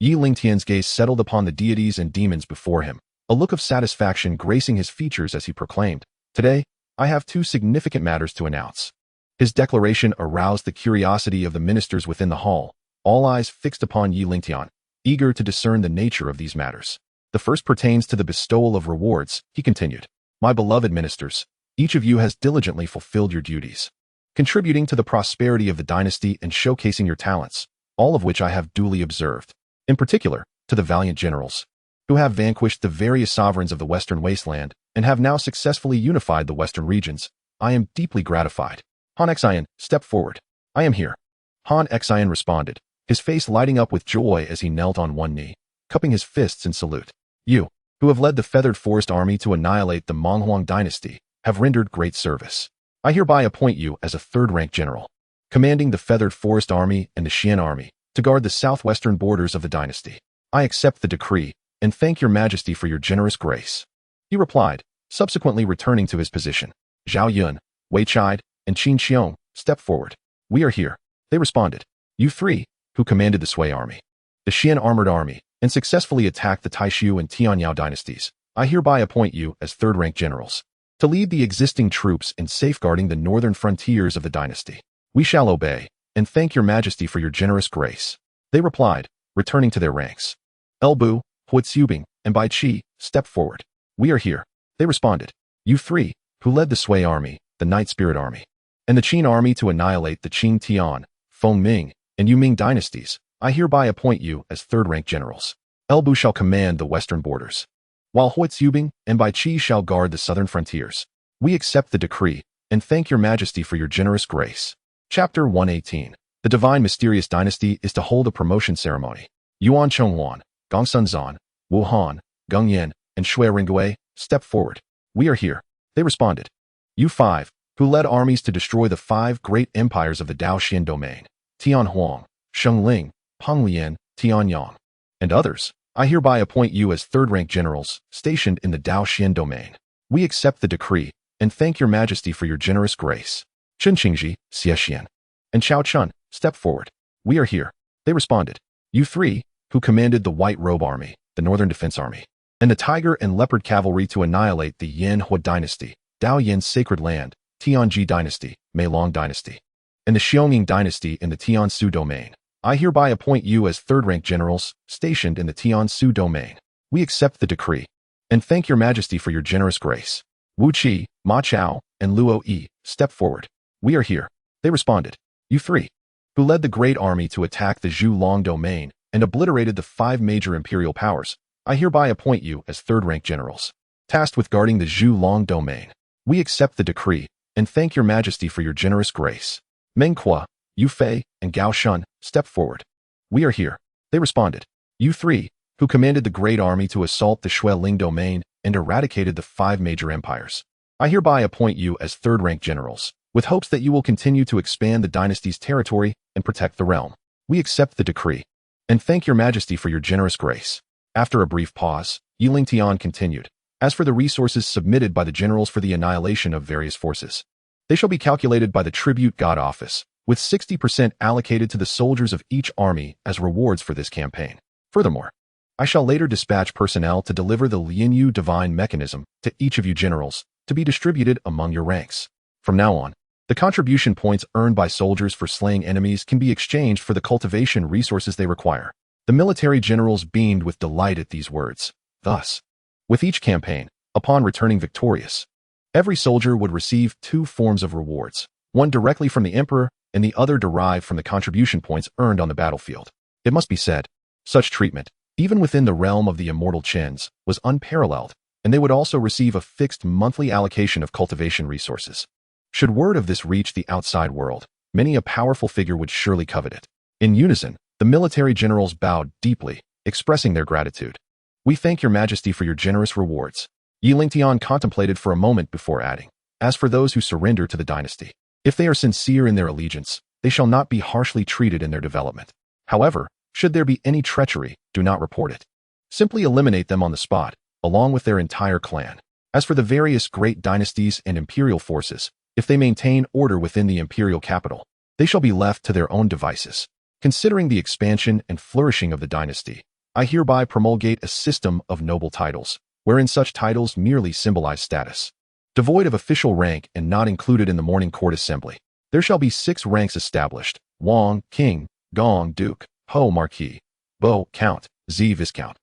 Lingtian's gaze settled upon the deities and demons before him, a look of satisfaction gracing his features as he proclaimed, "Today, I have two significant matters to announce." His declaration aroused the curiosity of the ministers within the hall, all eyes fixed upon Lingtian, eager to discern the nature of these matters. "The first pertains to the bestowal of rewards," he continued. "My beloved ministers, each of you has diligently fulfilled your duties, contributing to the prosperity of the dynasty and showcasing your talents, all of which I have duly observed. In particular, to the valiant generals, who have vanquished the various sovereigns of the western wasteland and have now successfully unified the western regions, I am deeply gratified. Han Xian, step forward. "I am here." Han Xian responded, his face lighting up with joy as he knelt on one knee, cupping his fists in salute. "You, who have led the Feathered Forest Army to annihilate the Monghuang dynasty, have rendered great service. I hereby appoint you as a third-rank general, commanding the Feathered Forest Army and the Xian Army, to guard the southwestern borders of the dynasty. I accept the decree, and thank your majesty for your generous grace," he replied, subsequently returning to his position. "Zhao Yun, Wei Chide, and Qin Xiong, step forward." "We are here," they responded. "You three, who commanded the Sui army, the Xian armored army, and successfully attacked the Taishu and Tianyao dynasties, I hereby appoint you as third-rank generals, to lead the existing troops in safeguarding the northern frontiers of the dynasty. We shall obey, and thank your majesty for your generous grace," they replied, returning to their ranks. "Elbu, Huitzubing, and Bai Qi, step forward." "We are here," they responded. "You three, who led the Sui army, the Night Spirit army, and the Qin army to annihilate the Qing Tian, Feng Ming, and Yu Ming dynasties, I hereby appoint you as third-rank generals. Elbu shall command the western borders, while Huitzubing and Bai Qi shall guard the southern frontiers. We accept the decree, and thank your majesty for your generous grace." Chapter 118. The divine mysterious dynasty is to hold a promotion ceremony. Yuan Chonghuan, Gongsun Zan, Wu Han, Geng Yan, and Shui Ringgui, step forward. "We are here," they responded. "You five, who led armies to destroy the 5 great empires of the Daoxian domain, Tian Huang, Sheng Ling, Peng Lian, Tianyang, and others, I hereby appoint you as third-rank generals, stationed in the Daoxian domain. We accept the decree, and thank your majesty for your generous grace. Chen Qingji, Xie and Xiao Chun, step forward. "We are here," they responded. "You three, who commanded the White Robe Army, the Northern Defense Army, and the Tiger and Leopard Cavalry to annihilate the Yan Hua dynasty, Dao Yan's Sacred Land, Tianji dynasty, Meilong dynasty, and the Xionging dynasty in the Tiansu domain. I hereby appoint you as third-rank generals, stationed in the Tiansu domain. We accept the decree, and thank your majesty for your generous grace. Wu Qi, Ma Chao, and Luo Yi, step forward. "We are here," they responded. "You three, who led the great army to attack the Zhu Long domain and obliterated the 5 major imperial powers, I hereby appoint you as third-rank generals, tasked with guarding the Zhu Long domain. We accept the decree, and thank your majesty for your generous grace. Meng Kuo, Yu Fei, and Gao Shun, step forward. "We are here," they responded. "You three, who commanded the great army to assault the Shui Ling domain and eradicated the 5 major empires, I hereby appoint you as third-rank generals, with hopes that you will continue to expand the dynasty's territory and protect the realm. We accept the decree, and thank your majesty for your generous grace." After a brief pause, Lingtian continued, "As for the resources submitted by the generals for the annihilation of various forces, they shall be calculated by the Tribute God Office, with 60% allocated to the soldiers of each army as rewards for this campaign. Furthermore, I shall later dispatch personnel to deliver the Lianyu divine mechanism to each of you generals, to be distributed among your ranks. From now on, The contribution points earned by soldiers for slaying enemies can be exchanged for the cultivation resources they require. The military generals beamed with delight at these words. Thus, with each campaign, upon returning victorious, every soldier would receive two forms of rewards, one directly from the emperor and the other derived from the contribution points earned on the battlefield. It must be said, such treatment, even within the realm of the immortal Qins, was unparalleled, and they would also receive a fixed monthly allocation of cultivation resources. Should word of this reach the outside world, many a powerful figure would surely covet it. In unison, the military generals bowed deeply, expressing their gratitude. "We thank your majesty for your generous rewards." Lingtian contemplated for a moment before adding, "As for those who surrender to the dynasty, if they are sincere in their allegiance, they shall not be harshly treated in their development. However, should there be any treachery, do not report it. Simply eliminate them on the spot, along with their entire clan. As for the various great dynasties and imperial forces, if they maintain order within the imperial capital, they shall be left to their own devices. Considering the expansion and flourishing of the dynasty, I hereby promulgate a system of noble titles, wherein such titles merely symbolize status. Devoid of official rank and not included in the morning court assembly, there shall be 6 ranks established: Wang, King; Gong, Duke; Ho, Marquis; Bo, Count; Zi, Viscount;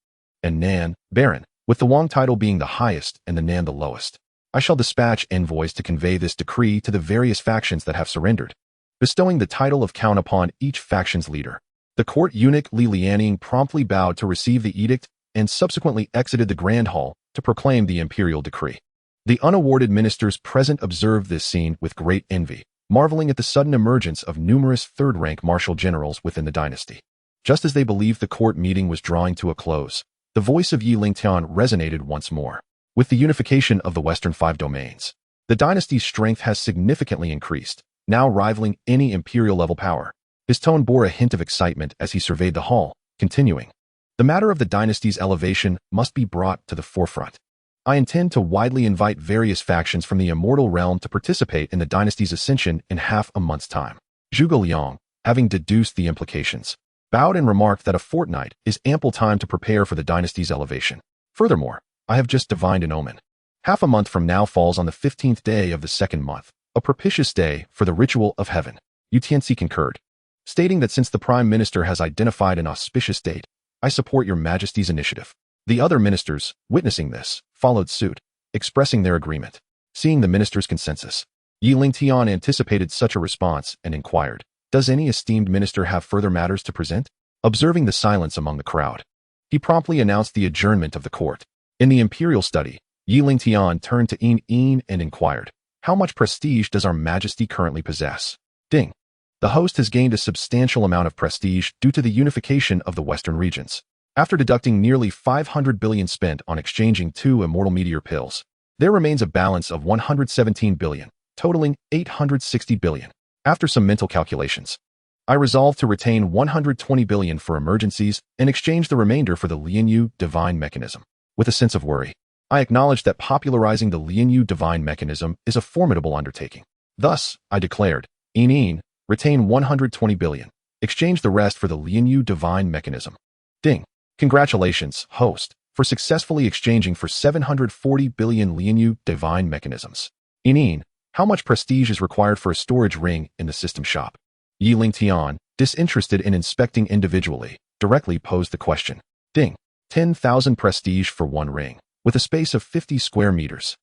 and Nan, Baron, with the Wang title being the highest and the Nan the lowest. I shall dispatch envoys to convey this decree to the various factions that have surrendered, bestowing the title of Count upon each faction's leader." The court eunuch Li Lianing promptly bowed to receive the edict and subsequently exited the grand hall to proclaim the imperial decree. The unawarded ministers present observed this scene with great envy, marveling at the sudden emergence of numerous third-rank martial generals within the dynasty. Just as they believed the court meeting was drawing to a close, the voice of Lingtian resonated once more. With the unification of the Western 5 domains, the dynasty's strength has significantly increased, now rivaling any imperial-level power. His tone bore a hint of excitement as he surveyed the hall, continuing, "The matter of the dynasty's elevation must be brought to the forefront. I intend to widely invite various factions from the immortal realm to participate in the dynasty's ascension in half a month's time." Zhuge Liang, having deduced the implications, bowed and remarked that a fortnight is ample time to prepare for the dynasty's elevation. "Furthermore, I have just divined an omen. Half a month from now falls on the 15th day of the 2nd month, a propitious day for the ritual of heaven." Tianxia concurred, stating that since the Prime Minister has identified an auspicious date, I support your Majesty's initiative. The other ministers, witnessing this, followed suit, expressing their agreement. Seeing the minister's consensus, Lingtian anticipated such a response and inquired, "Does any esteemed minister have further matters to present?" Observing the silence among the crowd, he promptly announced the adjournment of the court. In the imperial study, Lingtian turned to Yin and inquired, "How much prestige does our Majesty currently possess?" Ding. The host has gained a substantial amount of prestige due to the unification of the Western regions. After deducting nearly 500 billion spent on exchanging 2 immortal meteor pills, there remains a balance of 117 billion, totaling 860 billion. After some mental calculations, I resolve to retain 120 billion for emergencies and exchange the remainder for the Lianyu divine mechanism. With a sense of worry, I acknowledge that popularizing the Lianyu divine mechanism is a formidable undertaking. Thus, I declared, retain 120 billion, exchange the rest for the Lianyu divine mechanism. Ding. Congratulations, host, for successfully exchanging for 740 billion Lianyu divine mechanisms. How much prestige is required for a storage ring in the system shop? Lingtian, disinterested in inspecting individually, directly posed the question. Ding. 10,000 prestige for 1 ring, with a space of 50 square meters.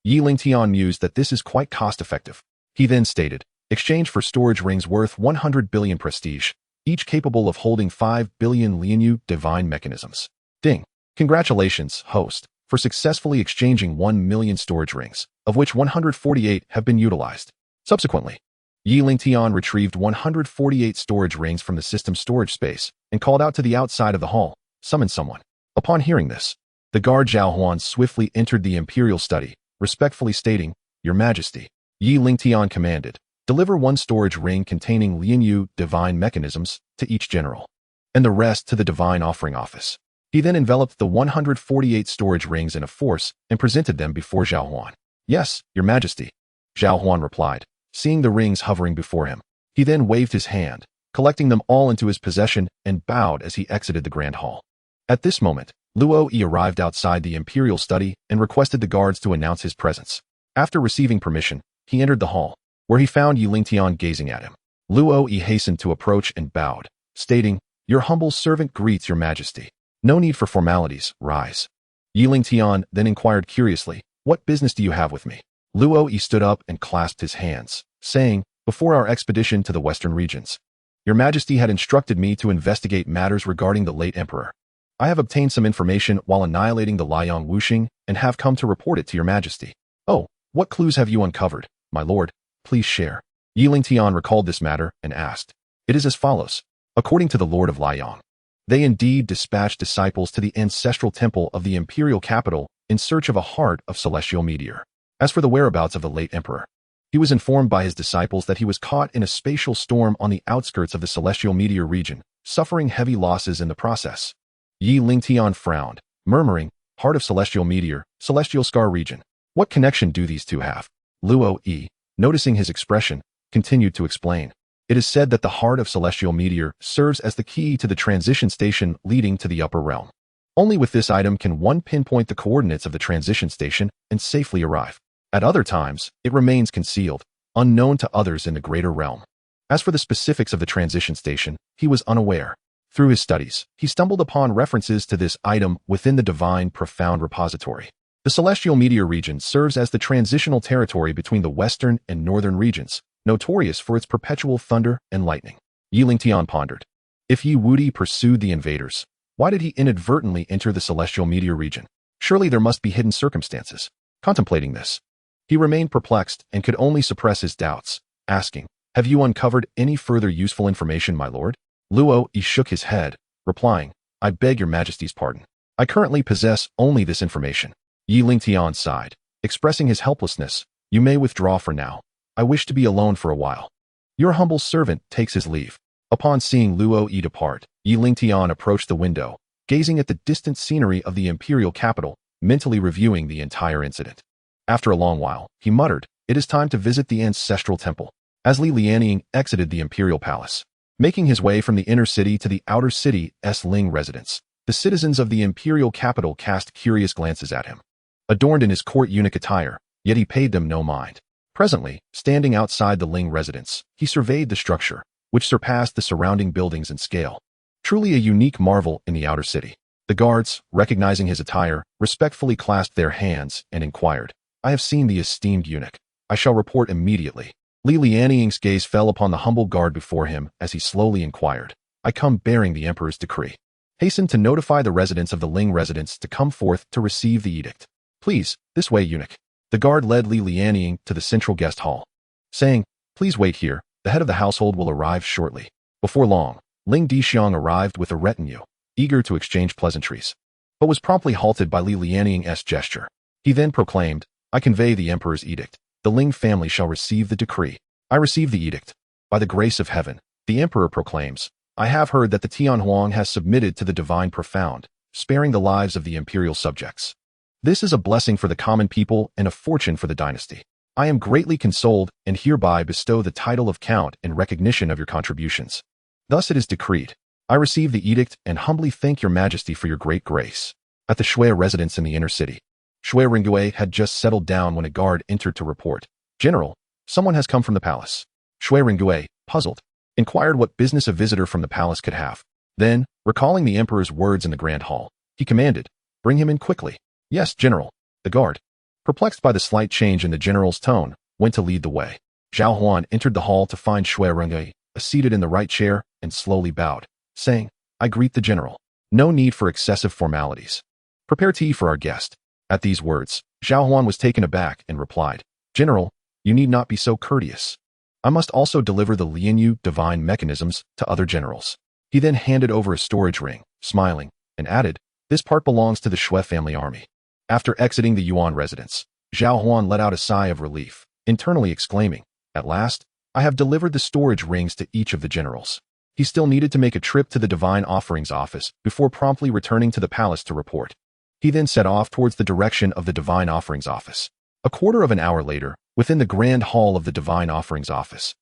Lingtian mused that this is quite cost-effective. He then stated, exchange for storage rings worth 100 billion prestige, each capable of holding 5 billion Lianyu divine mechanisms. Ding. Congratulations, host, for successfully exchanging 1 million storage rings, of which 148 have been utilized. Subsequently, Lingtian retrieved 148 storage rings from the system storage space and called out to the outside of the hall, "Summon someone." Upon hearing this, the guard Zhao Huan swiftly entered the imperial study, respectfully stating, "Your Majesty." Lingtian commanded, "Deliver 1 storage ring containing Lianyu divine mechanisms to each general, and the rest to the divine offering office." He then enveloped the 148 storage rings in a force and presented them before Zhao Huan. "Yes, Your Majesty," Zhao Huan replied, seeing the rings hovering before him. He then waved his hand, collecting them all into his possession, and bowed as he exited the grand hall. At this moment, Luo Yi arrived outside the imperial study and requested the guards to announce his presence. After receiving permission, he entered the hall. where he found Yi Lingtian gazing at him. Luo Yi hastened to approach and bowed, stating, "Your humble servant greets your majesty. No need for formalities, rise." Yi Lingtian then inquired curiously, "What business do you have with me?" Luo Yi stood up and clasped his hands, saying, "Before our expedition to the western regions, your majesty had instructed me to investigate matters regarding the late emperor. I have obtained some information while annihilating the Liang Wuxing and have come to report it to your majesty." "Oh, what clues have you uncovered, my lord? Please share." Yi Lingtian recalled this matter and asked, "It is as follows. According to the Lord of Liang, they indeed dispatched disciples to the ancestral temple of the imperial capital in search of a heart of celestial meteor. As for the whereabouts of the late emperor, he was informed by his disciples that he was caught in a spatial storm on the outskirts of the celestial meteor region, suffering heavy losses in the process." Yi Lingtian frowned, murmuring, "Heart of celestial meteor, celestial scar region. What connection do these two have?" Luo Yi, noticing his expression, continued to explain. "It is said that the heart of celestial meteor serves as the key to the transition station leading to the upper realm. Only with this item can one pinpoint the coordinates of the transition station and safely arrive. At other times, it remains concealed, unknown to others in the greater realm." As for the specifics of the transition station, he was unaware. Through his studies, he stumbled upon references to this item within the Divine Profound Repository. The celestial meteor region serves as the transitional territory between the western and northern regions, notorious for its perpetual thunder and lightning. Yi Lingtian pondered. If Yi Wudi pursued the invaders, why did he inadvertently enter the celestial meteor region? Surely there must be hidden circumstances. Contemplating this, he remained perplexed and could only suppress his doubts, asking, "Have you uncovered any further useful information, my lord?" Luo Yi shook his head, replying, "I beg your majesty's pardon. I currently possess only this information." Yi Lingtian sighed, expressing his helplessness. "You may withdraw for now. I wish to be alone for a while." Your humble servant takes his leave. Upon seeing Luo Yi depart, Yi Lingtian approached the window, gazing at the distant scenery of the imperial capital, mentally reviewing the entire incident. After a long while, he muttered, "It is time to visit the ancestral temple." As Li Lianying exited the imperial palace, making his way from the inner city to the outer city's Ling residence, the citizens of the imperial capital cast curious glances at him. Adorned in his court eunuch attire, yet he paid them no mind. Presently, standing outside the Ling residence, he surveyed the structure, which surpassed the surrounding buildings in scale. Truly a unique marvel in the outer city. The guards, recognizing his attire, respectfully clasped their hands and inquired, "I have seen the esteemed eunuch. I shall report immediately." Li Lianying's gaze fell upon the humble guard before him as he slowly inquired, "I come bearing the emperor's decree. Hasten to notify the residents of the Ling residence to come forth to receive the edict. Please, this way, eunuch." The guard led Li Lianying to the central guest hall, saying, "Please wait here. The head of the household will arrive shortly." Before long, Ling Dixiang arrived with a retinue, eager to exchange pleasantries, but was promptly halted by Li Lianying's gesture. He then proclaimed, "I convey the emperor's edict. The Ling family shall receive the decree." "I receive the edict. By the grace of heaven," the emperor proclaims, "I have heard that the Tianhuang has submitted to the divine profound, sparing the lives of the imperial subjects. This is a blessing for the common people and a fortune for the dynasty. I am greatly consoled and hereby bestow the title of Count in recognition of your contributions. Thus it is decreed. I receive the edict and humbly thank your majesty for your great grace." At the Shui residence in the inner city, Shui Ringgui had just settled down when a guard entered to report, "General, someone has come from the palace." Shui Ringgui, puzzled, inquired what business a visitor from the palace could have. Then, recalling the emperor's words in the grand hall, he commanded, "Bring him in quickly." "Yes, general." The guard, perplexed by the slight change in the general's tone, went to lead the way. Zhao Huan entered the hall to find Shui Ringgui seated in the right chair and slowly bowed, saying, "I greet the general. No need for excessive formalities. Prepare tea for our guest." At these words, Zhao Huan was taken aback and replied, "General, you need not be so courteous. I must also deliver the Lianyu divine mechanisms to other generals." He then handed over a storage ring, smiling, and added, "This part belongs to the Shui family army." After exiting the Yuan residence, Zhao Huan let out a sigh of relief, internally exclaiming, "At last, I have delivered the storage rings to each of the generals." He still needed to make a trip to the Divine Offerings office before promptly returning to the palace to report. He then set off towards the direction of the Divine Offerings office. A quarter of an hour later, within the grand hall of the Divine Offerings office,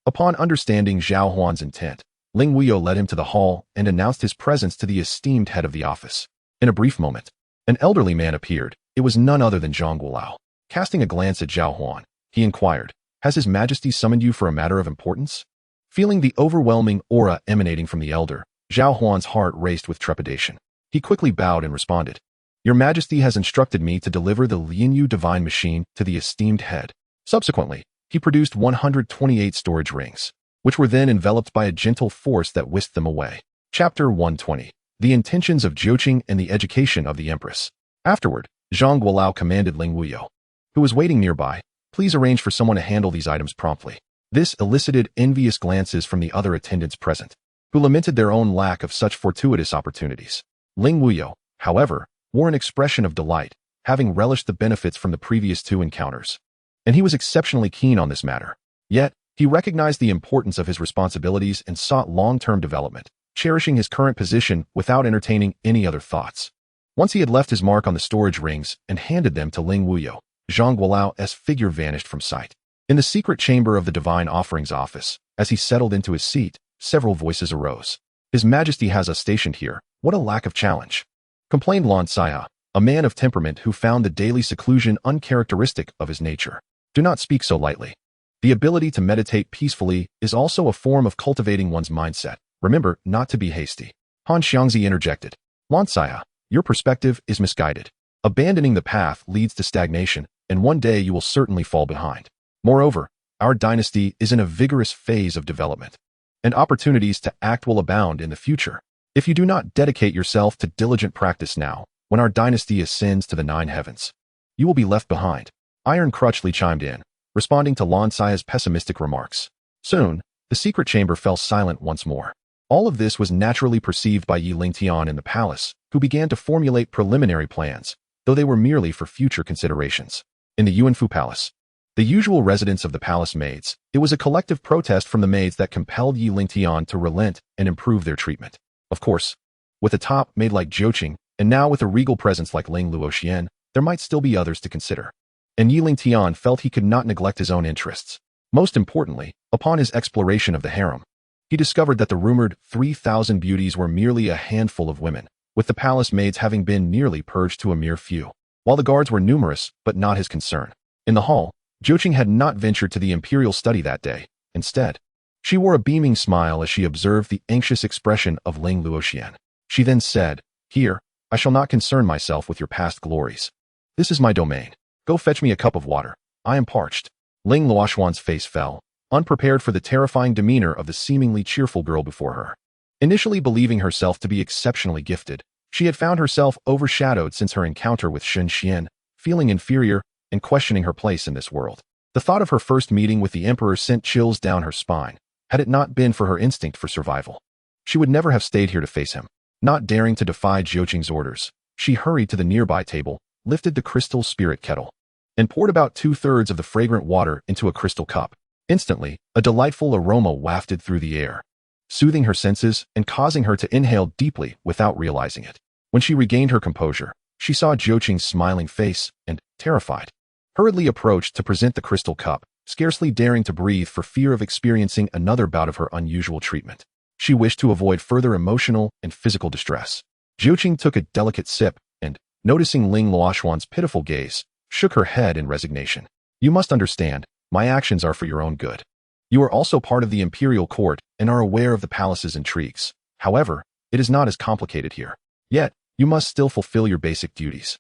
upon understanding Zhao Huan's intent, Ling Wuyo led him to the hall and announced his presence to the esteemed head of the office. In a brief moment, an elderly man appeared. It was none other than Zhang Guolao. Casting a glance at Zhao Huan, he inquired, Has His Majesty summoned you for a matter of importance? Feeling the overwhelming aura emanating from the elder, Zhao Huan's heart raced with trepidation. He quickly bowed and responded, Your Majesty has instructed me to deliver the Lianyu divine machine to the esteemed head. Subsequently, he produced 128 storage rings, which were then enveloped by a gentle force that whisked them away. Chapter 120. The Intentions of Jiuqing and the Education of the Empress. Afterward, Zhang Guolao commanded Ling Wuyo, who was waiting nearby, Please arrange for someone to handle these items promptly. This elicited envious glances from the other attendants present, who lamented their own lack of such fortuitous opportunities. Ling Wuyo, however, wore an expression of delight, having relished the benefits from the previous two encounters. And he was exceptionally keen on this matter. Yet, he recognized the importance of his responsibilities and sought long-term development, cherishing his current position without entertaining any other thoughts. Once he had left his mark on the storage rings and handed them to Ling Wuyo, Zhang Guolao's figure vanished from sight. In the secret chamber of the Divine Offerings office, as he settled into his seat, several voices arose. His Majesty has us stationed here. What a lack of challenge, complained Xianxia, a man of temperament who found the daily seclusion uncharacteristic of his nature. Do not speak so lightly. The ability to meditate peacefully is also a form of cultivating one's mindset. Remember not to be hasty. Han Xiangzi interjected. Xianxia, your perspective is misguided. Abandoning the path leads to stagnation, and one day you will certainly fall behind. Moreover, our dynasty is in a vigorous phase of development, and opportunities to act will abound in the future. If you do not dedicate yourself to diligent practice now, when our dynasty ascends to the 9 heavens, you will be left behind. Iron Crutchley chimed in, responding to Xianxia's pessimistic remarks. Soon, the secret chamber fell silent once more. All of this was naturally perceived by Yi Lingtian in the palace, who began to formulate preliminary plans, though they were merely for future considerations. In the Yuanfu Palace, the usual residence of the palace maids, it was a collective protest from the maids that compelled Yi Lingtian to relent and improve their treatment. Of course, with a top maid like Jiuqing, and now with a regal presence like Ling Luoxian, there might still be others to consider. And Yi Lingtian felt he could not neglect his own interests. Most importantly, upon his exploration of the harem, he discovered that the rumored 3,000 beauties were merely a handful of women, with the palace maids having been nearly purged to a mere few. While the guards were numerous, but not his concern. In the hall, Jiuqing had not ventured to the imperial study that day. Instead, she wore a beaming smile as she observed the anxious expression of Ling Luoxian. She then said, Here, I shall not concern myself with your past glories. This is my domain. Go fetch me a cup of water. I am parched. Ling Luoxian's face fell, unprepared for the terrifying demeanor of the seemingly cheerful girl before her. Initially believing herself to be exceptionally gifted, she had found herself overshadowed since her encounter with Shen Xian, feeling inferior and questioning her place in this world. The thought of her first meeting with the Emperor sent chills down her spine, had it not been for her instinct for survival. She would never have stayed here to face him. Not daring to defy Jiuqing's orders, she hurried to the nearby table, lifted the crystal spirit kettle, and poured about 2/3 of the fragrant water into a crystal cup. Instantly, a delightful aroma wafted through the air, soothing her senses and causing her to inhale deeply without realizing it. When she regained her composure, she saw Jiuqing's smiling face and, terrified, hurriedly approached to present the crystal cup, scarcely daring to breathe for fear of experiencing another bout of her unusual treatment. She wished to avoid further emotional and physical distress. Jiuqing took a delicate sip and, noticing Ling Luoxian's pitiful gaze, shook her head in resignation. You must understand, my actions are for your own good. You are also part of the imperial court and are aware of the palace's intrigues. However, it is not as complicated here. Yet, you must still fulfill your basic duties.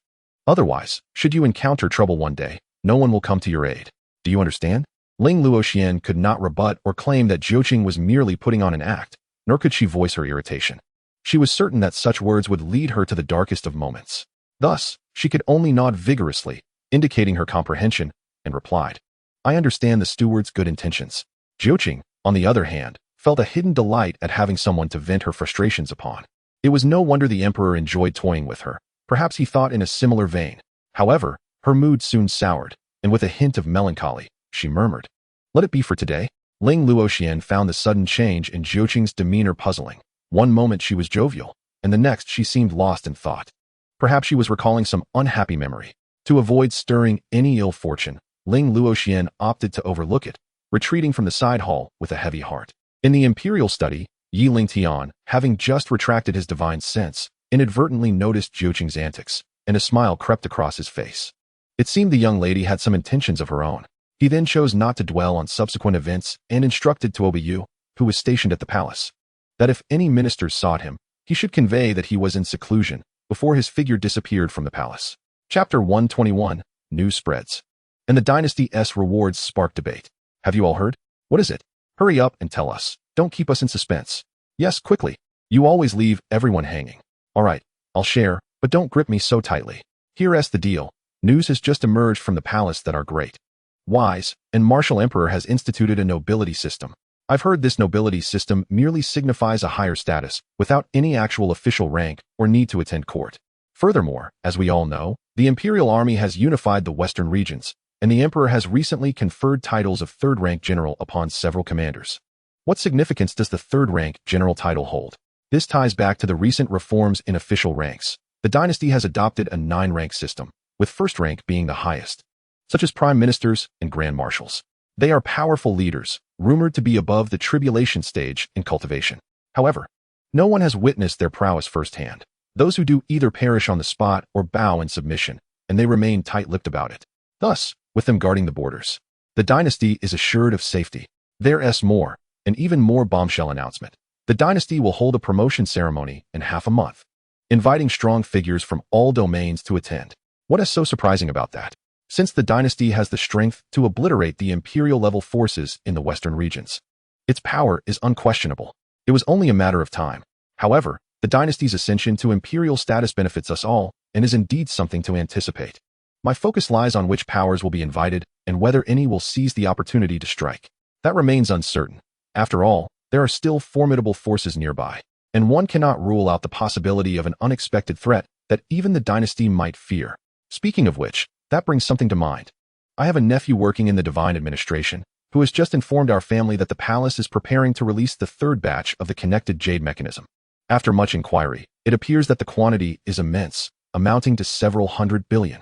Otherwise, should you encounter trouble one day, no one will come to your aid. Do you understand? Ling Luoxian could not rebut or claim that Jiuqing was merely putting on an act, nor could she voice her irritation. She was certain that such words would lead her to the darkest of moments. Thus, she could only nod vigorously, indicating her comprehension, and replied, I understand the steward's good intentions. Jiuqing, on the other hand, felt a hidden delight at having someone to vent her frustrations upon. It was no wonder the emperor enjoyed toying with her. Perhaps he thought in a similar vein. However, her mood soon soured, and with a hint of melancholy, she murmured, Let it be for today. Ling Luoxian found the sudden change in Jiuqing's demeanor puzzling. One moment she was jovial, and the next she seemed lost in thought. Perhaps she was recalling some unhappy memory. To avoid stirring any ill fortune, Ling Luoxian opted to overlook it, retreating from the side hall with a heavy heart. In the imperial study, Yi Lingtian, having just retracted his divine sense, inadvertently noticed Jiuqing's antics, and a smile crept across his face. It seemed the young lady had some intentions of her own. He then chose not to dwell on subsequent events and instructed Tuobiyu, who was stationed at the palace, that if any ministers sought him, he should convey that he was in seclusion before his figure disappeared from the palace. Chapter 121, News Spreads. And the dynasty's rewards spark debate. Have you all heard? What is it? Hurry up and tell us. Don't keep us in suspense. Yes, quickly. You always leave everyone hanging. All right, I'll share, but don't grip me so tightly. Here's the deal. News has just emerged from the palace that our great, wise, and martial emperor has instituted a nobility system. I've heard this nobility system merely signifies a higher status without any actual official rank or need to attend court. Furthermore, as we all know, the imperial army has unified the western regions, and the emperor has recently conferred titles of third-rank general upon several commanders. What significance does the third-rank general title hold? This ties back to the recent reforms in official ranks. The dynasty has adopted a 9-rank system, with first rank being the highest, such as prime ministers and grand marshals. They are powerful leaders, rumored to be above the tribulation stage in cultivation. However, no one has witnessed their prowess firsthand. Those who do either perish on the spot or bow in submission, and they remain tight-lipped about it. Thus, with them guarding the borders, the dynasty is assured of safety. There's more, an even more bombshell announcement. The dynasty will hold a promotion ceremony in half a month, inviting strong figures from all domains to attend. What is so surprising about that? Since the dynasty has the strength to obliterate the imperial-level forces in the western regions, its power is unquestionable. It was only a matter of time. However, the dynasty's ascension to imperial status benefits us all and is indeed something to anticipate. My focus lies on which powers will be invited and whether any will seize the opportunity to strike. That remains uncertain. After all, there are still formidable forces nearby, and one cannot rule out the possibility of an unexpected threat that even the dynasty might fear. Speaking of which, that brings something to mind. I have a nephew working in the divine administration who has just informed our family that the palace is preparing to release the third batch of the connected jade mechanism. After much inquiry, it appears that the quantity is immense, amounting to several hundred billion.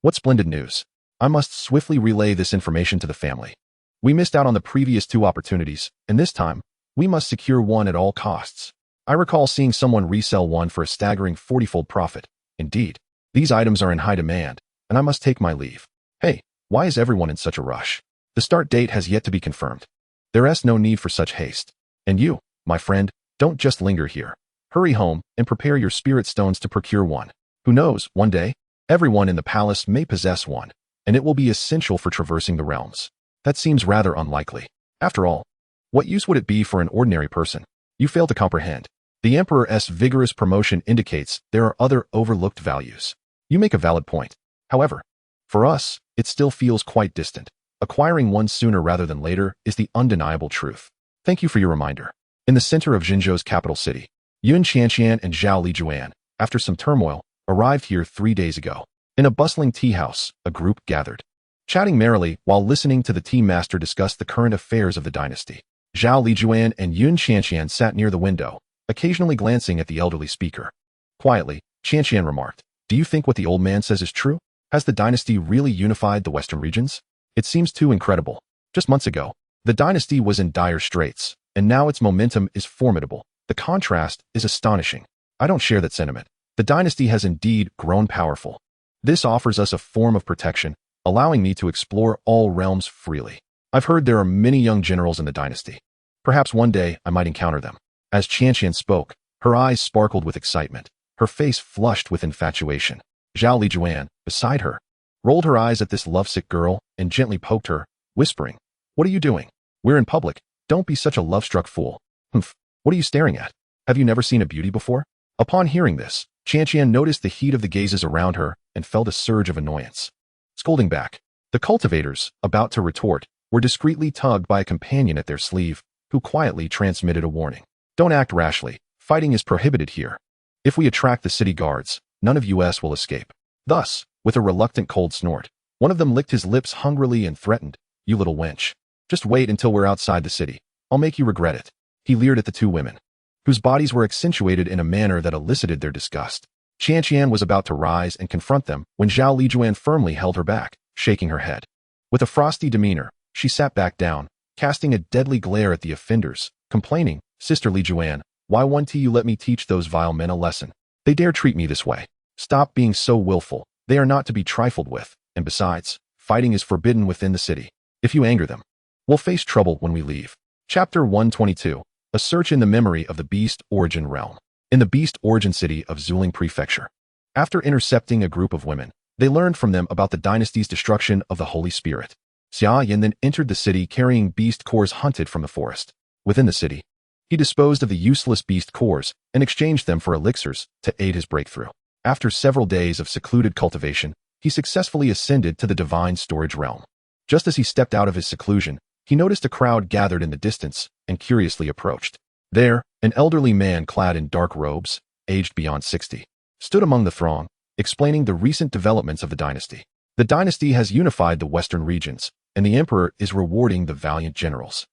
What splendid news. I must swiftly relay this information to the family. We missed out on the previous 2 opportunities, and this time, we must secure one at all costs. I recall seeing someone resell one for a staggering 40-fold profit. Indeed, these items are in high demand, and I must take my leave. Hey, why is everyone in such a rush? The start date has yet to be confirmed. There's no need for such haste. And you, my friend, don't just linger here. Hurry home and prepare your spirit stones to procure one. Who knows, one day, everyone in the palace may possess one, and it will be essential for traversing the realms. That seems rather unlikely. After all, what use would it be for an ordinary person? You fail to comprehend. The Emperor's vigorous promotion indicates there are other overlooked values. You make a valid point. However, for us, it still feels quite distant. Acquiring one sooner rather than later is the undeniable truth. Thank you for your reminder. In the center of Jinzhou's capital city, Yun Xianxian and Zhao Lijuan, after some turmoil, arrived here 3 days ago. In a bustling tea house, a group gathered, chatting merrily while listening to the tea master discuss the current affairs of the dynasty. Zhao Lijuan and Yun Xianxian sat near the window, occasionally glancing at the elderly speaker. Quietly, Xianxian remarked, "Do you think what the old man says is true? Has the dynasty really unified the western regions? It seems too incredible. Just months ago, the dynasty was in dire straits, and now its momentum is formidable. The contrast is astonishing. I don't share that sentiment. The dynasty has indeed grown powerful. This offers us a form of protection, allowing me to explore all realms freely. I've heard there are many young generals in the dynasty. Perhaps one day I might encounter them." As Xianxian spoke, her eyes sparkled with excitement, her face flushed with infatuation. Zhao Lijuan, beside her, rolled her eyes at this lovesick girl and gently poked her, whispering, "What are you doing? We're in public. Don't be such a love-struck fool." "Humph, what are you staring at? Have you never seen a beauty before?" Upon hearing this, Xianxian noticed the heat of the gazes around her and felt a surge of annoyance. Scolding back, the cultivators, about to retort, were discreetly tugged by a companion at their sleeve, who quietly transmitted a warning. "Don't act rashly. Fighting is prohibited here. If we attract the city guards, none of us will escape." Thus, with a reluctant cold snort, one of them licked his lips hungrily and threatened, "You little wench. Just wait until we're outside the city. I'll make you regret it." He leered at the 2 women, whose bodies were accentuated in a manner that elicited their disgust. Xianxian was about to rise and confront them when Zhao Lijuan firmly held her back, shaking her head. With a frosty demeanor, she sat back down, casting a deadly glare at the offenders, complaining, "Sister Lijuan, why won't you let me teach those vile men a lesson? They dare treat me this way. Stop being so willful. They are not to be trifled with, and besides, fighting is forbidden within the city. If you anger them, we'll face trouble when we leave. Chapter 122. A search in the memory of the Beast Origin Realm. In the Beast Origin city of Zuling Prefecture. After intercepting a group of women, they learned from them about the dynasty's destruction of the Holy Spirit. Xianxian then entered the city carrying beast cores hunted from the forest. Within the city, he disposed of the useless beast cores and exchanged them for elixirs to aid his breakthrough. After several days of secluded cultivation, he successfully ascended to the divine storage realm. Just as he stepped out of his seclusion, he noticed a crowd gathered in the distance and curiously approached. There, an elderly man clad in dark robes, aged beyond 60, stood among the throng, explaining the recent developments of the dynasty. The dynasty has unified the western regions, and the emperor is rewarding the valiant generals.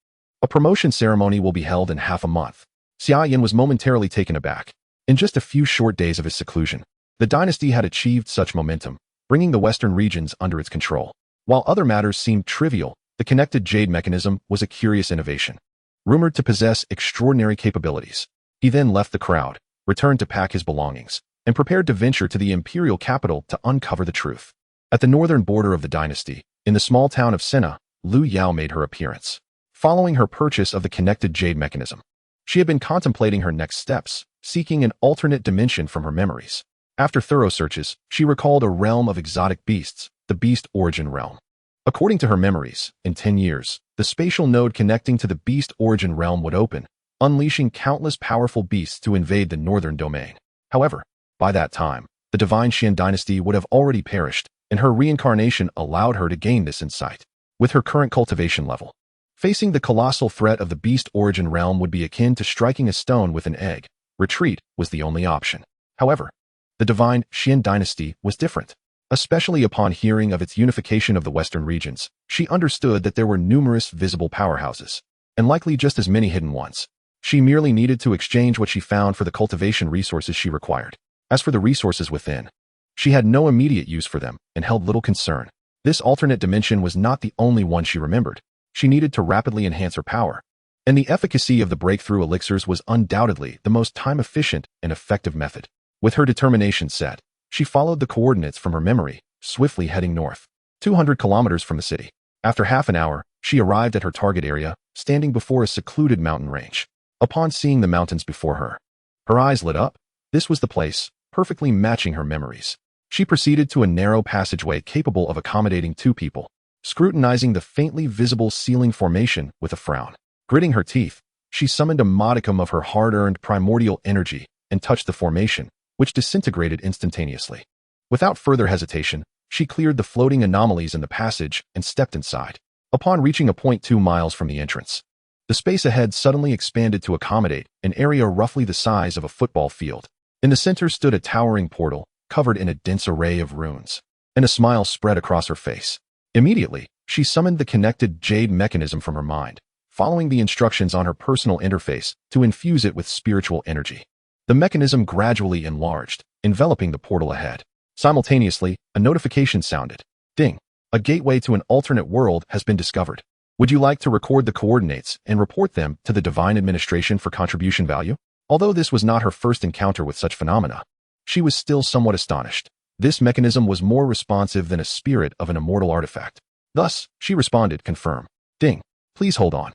A promotion ceremony will be held in half a month. Xianxian was momentarily taken aback. In just a few short days of his seclusion, the dynasty had achieved such momentum, bringing the western regions under its control. While other matters seemed trivial, the connected jade mechanism was a curious innovation. Rumored to possess extraordinary capabilities, he then left the crowd, returned to pack his belongings, and prepared to venture to the imperial capital to uncover the truth. At the northern border of the dynasty, in the small town of Senna, Lu Yao made her appearance. Following her purchase of the connected jade mechanism, she had been contemplating her next steps, seeking an alternate dimension from her memories. After thorough searches, she recalled a realm of exotic beasts, the Beast Origin Realm. According to her memories, in 10 years, the spatial node connecting to the Beast Origin Realm would open, unleashing countless powerful beasts to invade the northern domain. However, by that time, the divine Xian dynasty would have already perished, and her reincarnation allowed her to gain this insight. With her current cultivation level, facing the colossal threat of the Beast Origin Realm would be akin to striking a stone with an egg. Retreat was the only option. However, the divine Xian dynasty was different. Especially upon hearing of its unification of the western regions, she understood that there were numerous visible powerhouses, and likely just as many hidden ones. She merely needed to exchange what she found for the cultivation resources she required. As for the resources within, she had no immediate use for them and held little concern. This alternate dimension was not the only one she remembered. She needed to rapidly enhance her power, and the efficacy of the breakthrough elixirs was undoubtedly the most time-efficient and effective method. With her determination set, she followed the coordinates from her memory, swiftly heading north, 200 kilometers from the city. After half an hour, she arrived at her target area, standing before a secluded mountain range. Upon seeing the mountains before her, her eyes lit up. This was the place, perfectly matching her memories. She proceeded to a narrow passageway capable of accommodating 2 people, scrutinizing the faintly visible ceiling formation with a frown. Gritting her teeth, she summoned a modicum of her hard-earned primordial energy and touched the formation, which disintegrated instantaneously. Without further hesitation, she cleared the floating anomalies in the passage and stepped inside. Upon reaching a point 2 miles from the entrance, the space ahead suddenly expanded to accommodate an area roughly the size of a football field. In the center stood a towering portal, covered in a dense array of runes, and a smile spread across her face. Immediately, she summoned the connected jade mechanism from her mind, following the instructions on her personal interface to infuse it with spiritual energy. The mechanism gradually enlarged, enveloping the portal ahead. Simultaneously, a notification sounded. Ding! A gateway to an alternate world has been discovered. Would you like to record the coordinates and report them to the Divine Administration for contribution value? Although this was not her first encounter with such phenomena, she was still somewhat astonished. This mechanism was more responsive than a spirit of an immortal artifact. Thus, she responded, confirm. Ding! Please hold on.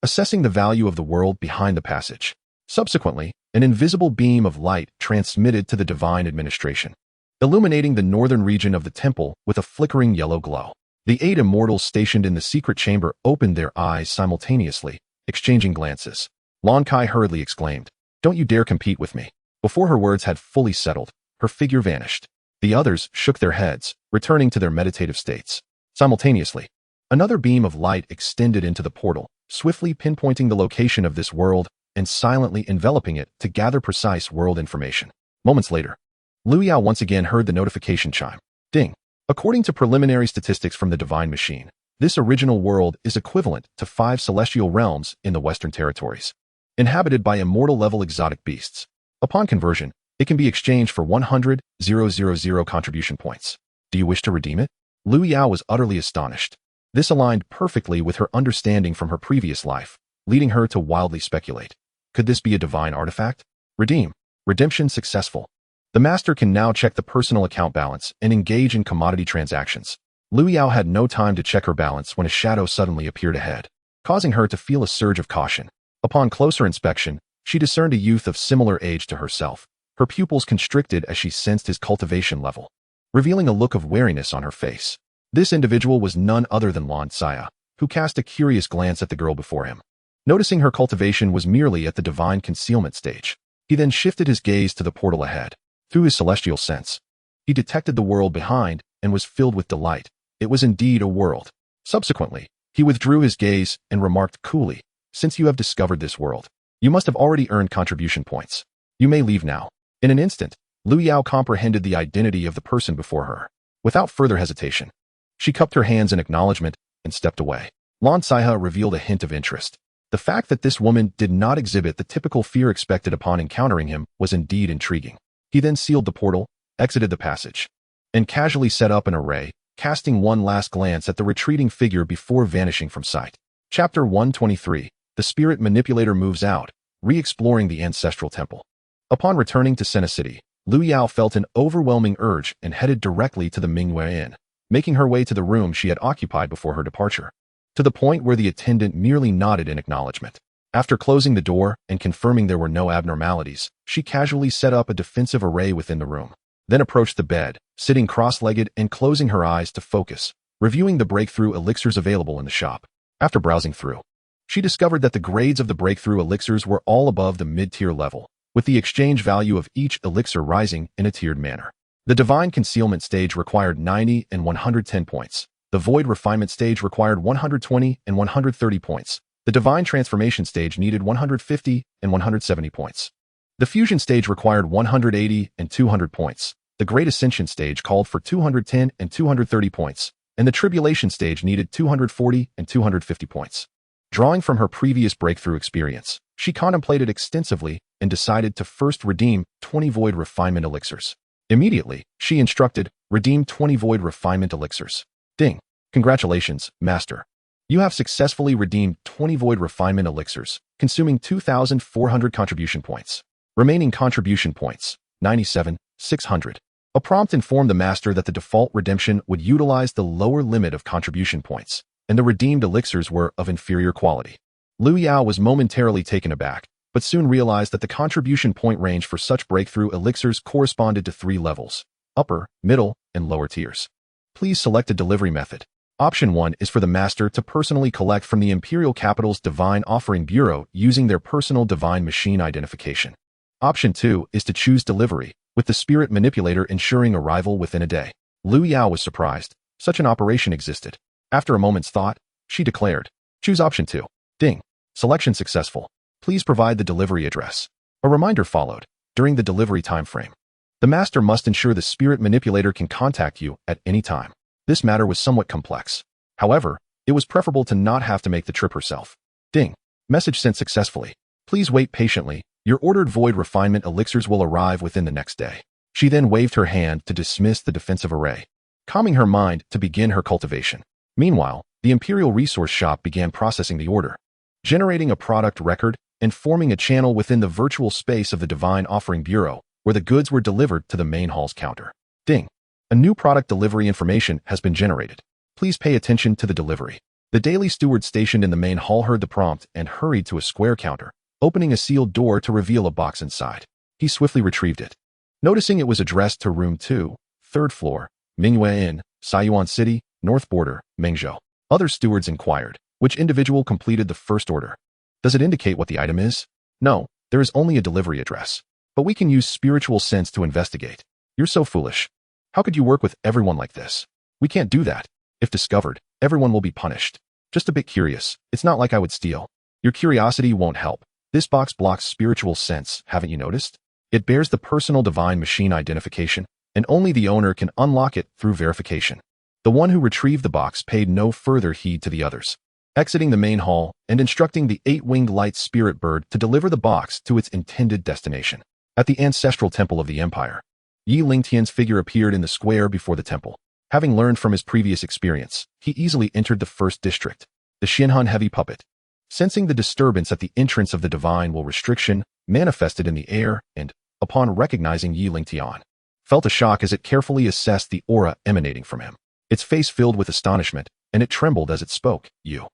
Assessing the value of the world behind the passage. Subsequently, an invisible beam of light transmitted to the Divine Administration, illuminating the northern region of the temple with a flickering yellow glow. The 8 immortals stationed in the secret chamber opened their eyes simultaneously, exchanging glances. Lon Kai hurriedly exclaimed, "Don't you dare compete with me." Before her words had fully settled, her figure vanished. The others shook their heads, returning to their meditative states. Simultaneously, another beam of light extended into the portal, swiftly pinpointing the location of this world and silently enveloping it to gather precise world information. Moments later, Lu Yao once again heard the notification chime. Ding! According to preliminary statistics from the Divine Machine, this original world is equivalent to 5 celestial realms in the Western Territories, inhabited by immortal-level exotic beasts. Upon conversion, it can be exchanged for 100,000 contribution points. Do you wish to redeem it? Lu Yao was utterly astonished. This aligned perfectly with her understanding from her previous life, leading her to wildly speculate. Could this be a divine artifact? Redeem. Redemption successful. The master can now check the personal account balance and engage in commodity transactions. Lu Yao had no time to check her balance when a shadow suddenly appeared ahead, causing her to feel a surge of caution. Upon closer inspection, she discerned a youth of similar age to herself. Her pupils constricted as she sensed his cultivation level, revealing a look of wariness on her face. This individual was none other than Xianxia, who cast a curious glance at the girl before him. Noticing her cultivation was merely at the divine concealment stage, he then shifted his gaze to the portal ahead. Through his celestial sense, he detected the world behind and was filled with delight. It was indeed a world. Subsequently, he withdrew his gaze and remarked coolly, "Since you have discovered this world, you must have already earned contribution points. You may leave now." In an instant, Lu Yao comprehended the identity of the person before her. Without further hesitation, she cupped her hands in acknowledgement and stepped away. Xianxia revealed a hint of interest. The fact that this woman did not exhibit the typical fear expected upon encountering him was indeed intriguing. He then sealed the portal, exited the passage, and casually set up an array, casting one last glance at the retreating figure before vanishing from sight. Chapter 123. The Spirit Manipulator moves out, re-exploring the ancestral temple. Upon returning to Senna City, Lu Yao felt an overwhelming urge and headed directly to the Mingyue Inn, making her way to the room she had occupied before her departure, to the point where the attendant merely nodded in acknowledgement. After closing the door and confirming there were no abnormalities, she casually set up a defensive array within the room, then approached the bed, sitting cross-legged and closing her eyes to focus, reviewing the breakthrough elixirs available in the shop. After browsing through, she discovered that the grades of the breakthrough elixirs were all above the mid-tier level, with the exchange value of each elixir rising in a tiered manner. The Divine Concealment stage required 90 and 110 points. The Void Refinement stage required 120 and 130 points. The Divine Transformation stage needed 150 and 170 points. The Fusion stage required 180 and 200 points. The Great Ascension stage called for 210 and 230 points, and the Tribulation stage needed 240 and 250 points. Drawing from her previous breakthrough experience, she contemplated extensively and decided to first redeem 20 Void Refinement elixirs. Immediately, she instructed, "Redeem 20 Void Refinement elixirs." Ding. Congratulations, Master. You have successfully redeemed 20 Void Refinement elixirs, consuming 2,400 contribution points. Remaining contribution points, 97,600. A prompt informed the Master that the default redemption would utilize the lower limit of contribution points, and the redeemed elixirs were of inferior quality. Lu Yao was momentarily taken aback, but soon realized that the contribution point range for such breakthrough elixirs corresponded to 3 levels: upper, middle, and lower tiers. Please select a delivery method. Option 1 is for the Master to personally collect from the Imperial Capital's Divine Offering Bureau using their personal divine machine identification. Option 2 is to choose delivery, with the Spirit Manipulator ensuring arrival within a day. Lu Yao was surprised. Such an operation existed. After a moment's thought, she declared, "Choose option 2. Ding. Selection successful. Please provide the delivery address." A reminder followed. During the delivery time frame, the Master must ensure the Spirit Manipulator can contact you at any time. This matter was somewhat complex. However, it was preferable to not have to make the trip herself. Ding. Message sent successfully. Please wait patiently. Your ordered Void Refinement elixirs will arrive within the next day. She then waved her hand to dismiss the defensive array, calming her mind to begin her cultivation. Meanwhile, the Imperial Resource Shop began processing the order, generating a product record and forming a channel within the virtual space of the Divine Offering Bureau, where the goods were delivered to the main hall's counter. Ding. A new product delivery information has been generated. Please pay attention to the delivery. The daily steward stationed in the main hall heard the prompt and hurried to a square counter, opening a sealed door to reveal a box inside. He swiftly retrieved it. Noticing it was addressed to Room 2, 3rd floor, Mingyue Inn, Sayuan City, North Border, Mengzhou. Other stewards inquired, which individual completed the first order. Does it indicate what the item is? No, there is only a delivery address. But we can use spiritual sense to investigate. You're so foolish. How could you work with everyone like this? We can't do that. If discovered, everyone will be punished. Just a bit curious. It's not like I would steal. Your curiosity won't help. This box blocks spiritual sense, haven't you noticed? It bears the personal divine machine identification, and only the owner can unlock it through verification. The one who retrieved the box paid no further heed to the others, exiting the main hall and instructing the 8-winged light spirit bird to deliver the box to its intended destination. At the ancestral temple of the Empire, Lingtian's figure appeared in the square before the temple. Having learned from his previous experience, he easily entered the first district, the Xinhan Heavy Puppet. Sensing the disturbance at the entrance of the divine will restriction manifested in the air and, upon recognizing Lingtian, felt a shock as it carefully assessed the aura emanating from him. its face filled with astonishment, and it trembled as it spoke. You.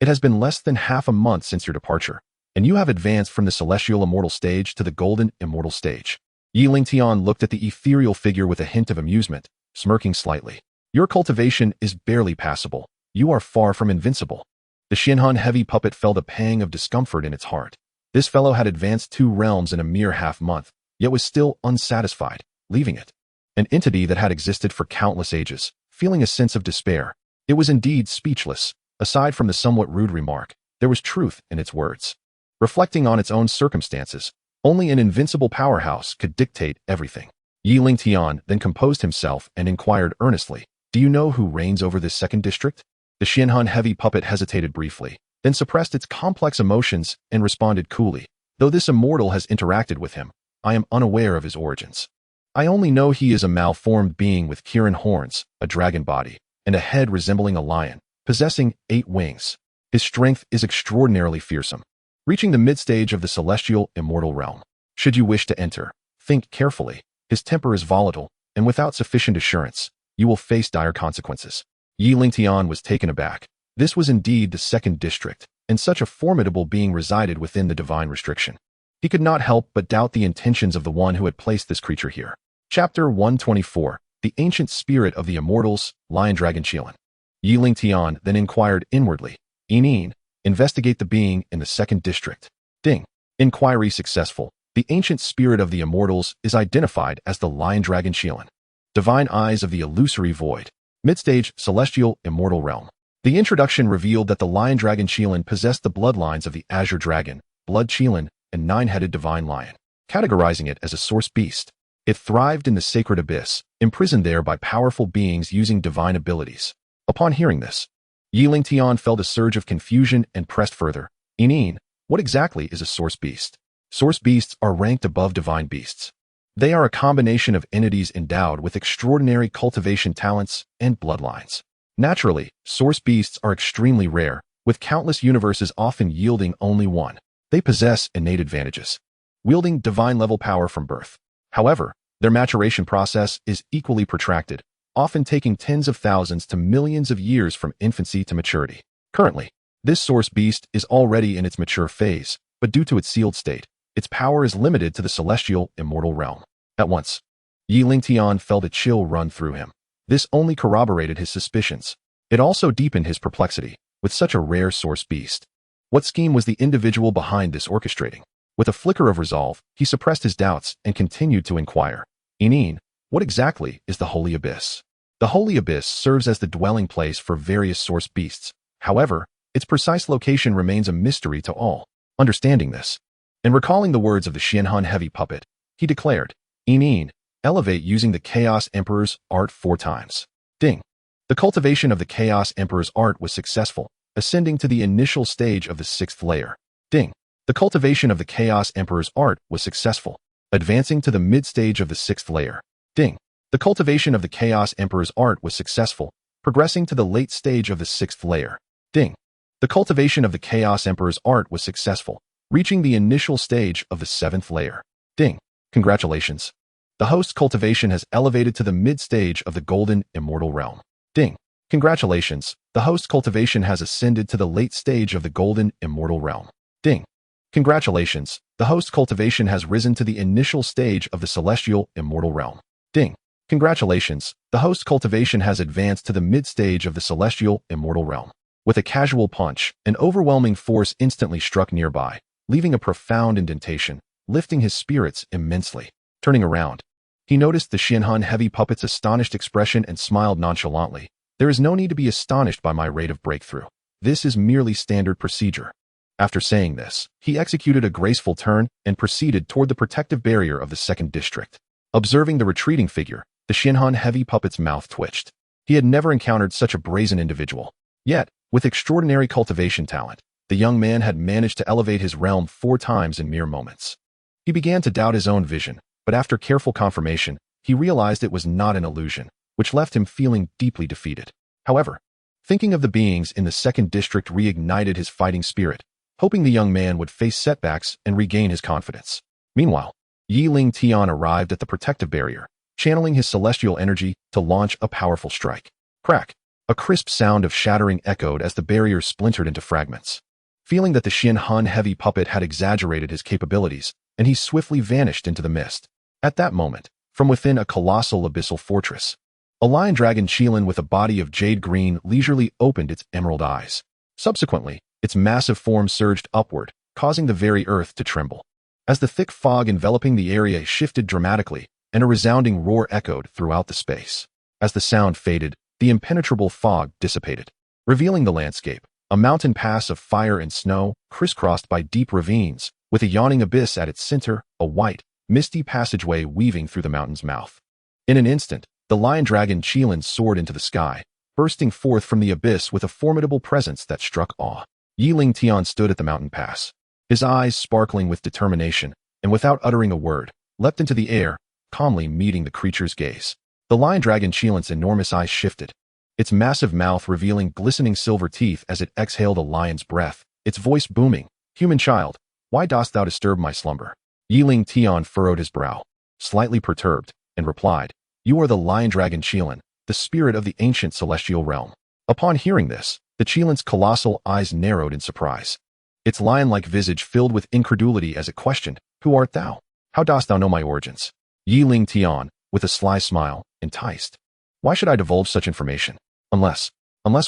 It has been less than half a month since your departure, and you have advanced from the celestial immortal stage to the golden immortal stage. Lingtian looked at the ethereal figure with a hint of amusement, smirking slightly. Your cultivation is barely passable. You are far from invincible. The Xianxian heavy puppet felt a pang of discomfort in its heart. This fellow had advanced 2 realms in a mere half-month, yet was still unsatisfied, leaving it. An entity that had existed for countless ages, feeling a sense of despair. It was indeed speechless. Aside from the somewhat rude remark, there was truth in its words. Reflecting on its own circumstances, only an invincible powerhouse could dictate everything. Lingtian then composed himself and inquired earnestly, "Do you know who reigns over this second district?" The Xianxian heavy puppet hesitated briefly, then suppressed its complex emotions and responded coolly, "Though this immortal has interacted with him, I am unaware of his origins. I only know he is a malformed being with Kirin horns, a dragon body, and a head resembling a lion, possessing 8 wings. His strength is extraordinarily fearsome, reaching the mid-stage of the celestial immortal realm. Should you wish to enter, think carefully. His temper is volatile, and without sufficient assurance, you will face dire consequences." Lingtian was taken aback. This was indeed the second district, and such a formidable being resided within the divine restriction. He could not help but doubt the intentions of the one who had placed this creature here. Chapter 124, The Ancient Spirit of the Immortals, Lion Dragon Xilan. Lingtian then inquired inwardly, "Inin, investigate the being in the second district." Ding. Inquiry successful. The ancient spirit of the immortals is identified as the Lion Dragon Xilan. Divine eyes of the illusory void. Midstage celestial immortal realm. The introduction revealed that the Lion Dragon Xilan possessed the bloodlines of the Azure Dragon, Blood Xilan, and 9-headed divine lion, categorizing it as a source beast. It thrived in the sacred abyss, imprisoned there by powerful beings using divine abilities. Upon hearing this, Lingtian felt a surge of confusion and pressed further. "Inin, what exactly is a source beast?" Source beasts are ranked above divine beasts. They are a combination of entities endowed with extraordinary cultivation talents and bloodlines. Naturally, source beasts are extremely rare, with countless universes often yielding only one. They possess innate advantages, wielding divine-level power from birth. However, their maturation process is equally protracted, often taking tens of thousands to millions of years from infancy to maturity. Currently, this source beast is already in its mature phase, but due to its sealed state, its power is limited to the celestial immortal realm. At once, Lingtian felt a chill run through him. This only corroborated his suspicions. It also deepened his perplexity, with such a rare source beast. What scheme was the individual behind this orchestrating? With a flicker of resolve, he suppressed his doubts and continued to inquire. "Inin, what exactly is the Holy Abyss?" The Holy Abyss serves as the dwelling place for various source beasts. However, its precise location remains a mystery to all. Understanding this, and recalling the words of the Xianxian heavy puppet, he declared, "Inin, elevate using the Chaos Emperor's art 4 times. Ding. The cultivation of the Chaos Emperor's art was successful, ascending to the initial stage of the 6th layer. Ding. The cultivation of the Chaos Emperor's art was successful, advancing to the mid-stage of the 6th layer. Ding. The cultivation of the Chaos Emperor's art was successful, progressing to the late stage of the 6th layer. Ding. The cultivation of the Chaos Emperor's art was successful, reaching the initial stage of the 7th layer. Ding. Congratulations. The host's cultivation has elevated to the mid-stage of the golden immortal realm. Ding. Congratulations. The host's cultivation has ascended to the late stage of the golden immortal realm. Ding. Congratulations. The host's cultivation has risen to the initial stage of the celestial immortal realm. Ding. Congratulations. The host's cultivation has advanced to the mid-stage of the celestial immortal realm. With a casual punch, an overwhelming force instantly struck nearby, leaving a profound indentation, lifting his spirits immensely. Turning around, he noticed the Xianxian heavy puppet's astonished expression and smiled nonchalantly. "There is no need to be astonished by my rate of breakthrough. This is merely standard procedure." After saying this, he executed a graceful turn and proceeded toward the protective barrier of the second district. Observing the retreating figure, the Xianxian heavy puppet's mouth twitched. He had never encountered such a brazen individual. Yet, with extraordinary cultivation talent, the young man had managed to elevate his realm 4 times in mere moments. He began to doubt his own vision, but after careful confirmation, he realized it was not an illusion, which left him feeling deeply defeated. However, thinking of the beings in the second district reignited his fighting spirit, hoping the young man would face setbacks and regain his confidence. Meanwhile, Lingtian arrived at the protective barrier, channeling his celestial energy to launch a powerful strike. Crack! A crisp sound of shattering echoed as the barrier splintered into fragments. Feeling that the Xianhan heavy puppet had exaggerated his capabilities, and he swiftly vanished into the mist. At that moment, from within a colossal abyssal fortress, a lion dragon Qilin with a body of jade green leisurely opened its emerald eyes. Subsequently, its massive form surged upward, causing the very earth to tremble. As the thick fog enveloping the area shifted dramatically, and a resounding roar echoed throughout the space. As the sound faded, the impenetrable fog dissipated, revealing the landscape, a mountain pass of fire and snow, crisscrossed by deep ravines, with a yawning abyss at its center, a white, misty passageway weaving through the mountain's mouth. In an instant, the lion dragon Qilin soared into the sky, bursting forth from the abyss with a formidable presence that struck awe. Lingtian stood at the mountain pass, his eyes sparkling with determination, and without uttering a word, leapt into the air, calmly meeting the creature's gaze. The lion dragon Qilin's enormous eyes shifted, its massive mouth revealing glistening silver teeth as it exhaled a lion's breath, its voice booming, "Human child, why dost thou disturb my slumber?" Lingtian furrowed his brow, slightly perturbed, and replied, "You are the lion dragon Qilin, the spirit of the ancient celestial realm." Upon hearing this, the Qilin's colossal eyes narrowed in surprise. Its lion-like visage filled with incredulity as it questioned, "Who art thou? How dost thou know my origins?" Lingtian, with a sly smile, enticed. "Why should I divulge such information? Unless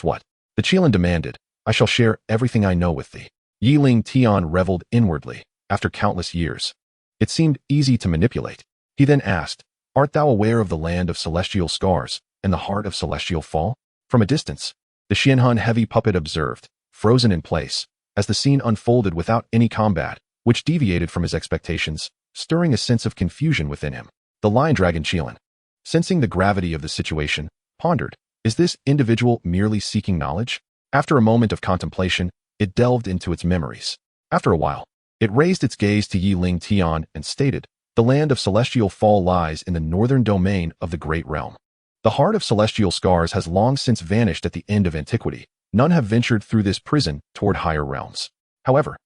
what?" The Qilin demanded. "I shall share everything I know with thee." Lingtian reveled inwardly, after countless years. It seemed easy to manipulate. He then asked, "Art thou aware of the land of celestial scars and the heart of celestial fall?" From a distance, the Xianhan heavy puppet observed, frozen in place, as the scene unfolded without any combat, which deviated from his expectations, stirring a sense of confusion within him. The lion dragon Qilin, sensing the gravity of the situation, pondered, is this individual merely seeking knowledge? After a moment of contemplation, it delved into its memories. After a while, it raised its gaze to Lingtian and stated, "The land of celestial fall lies in the northern domain of the great realm. The heart of celestial scars has long since vanished at the end of antiquity. None have ventured through this prison toward higher realms. However,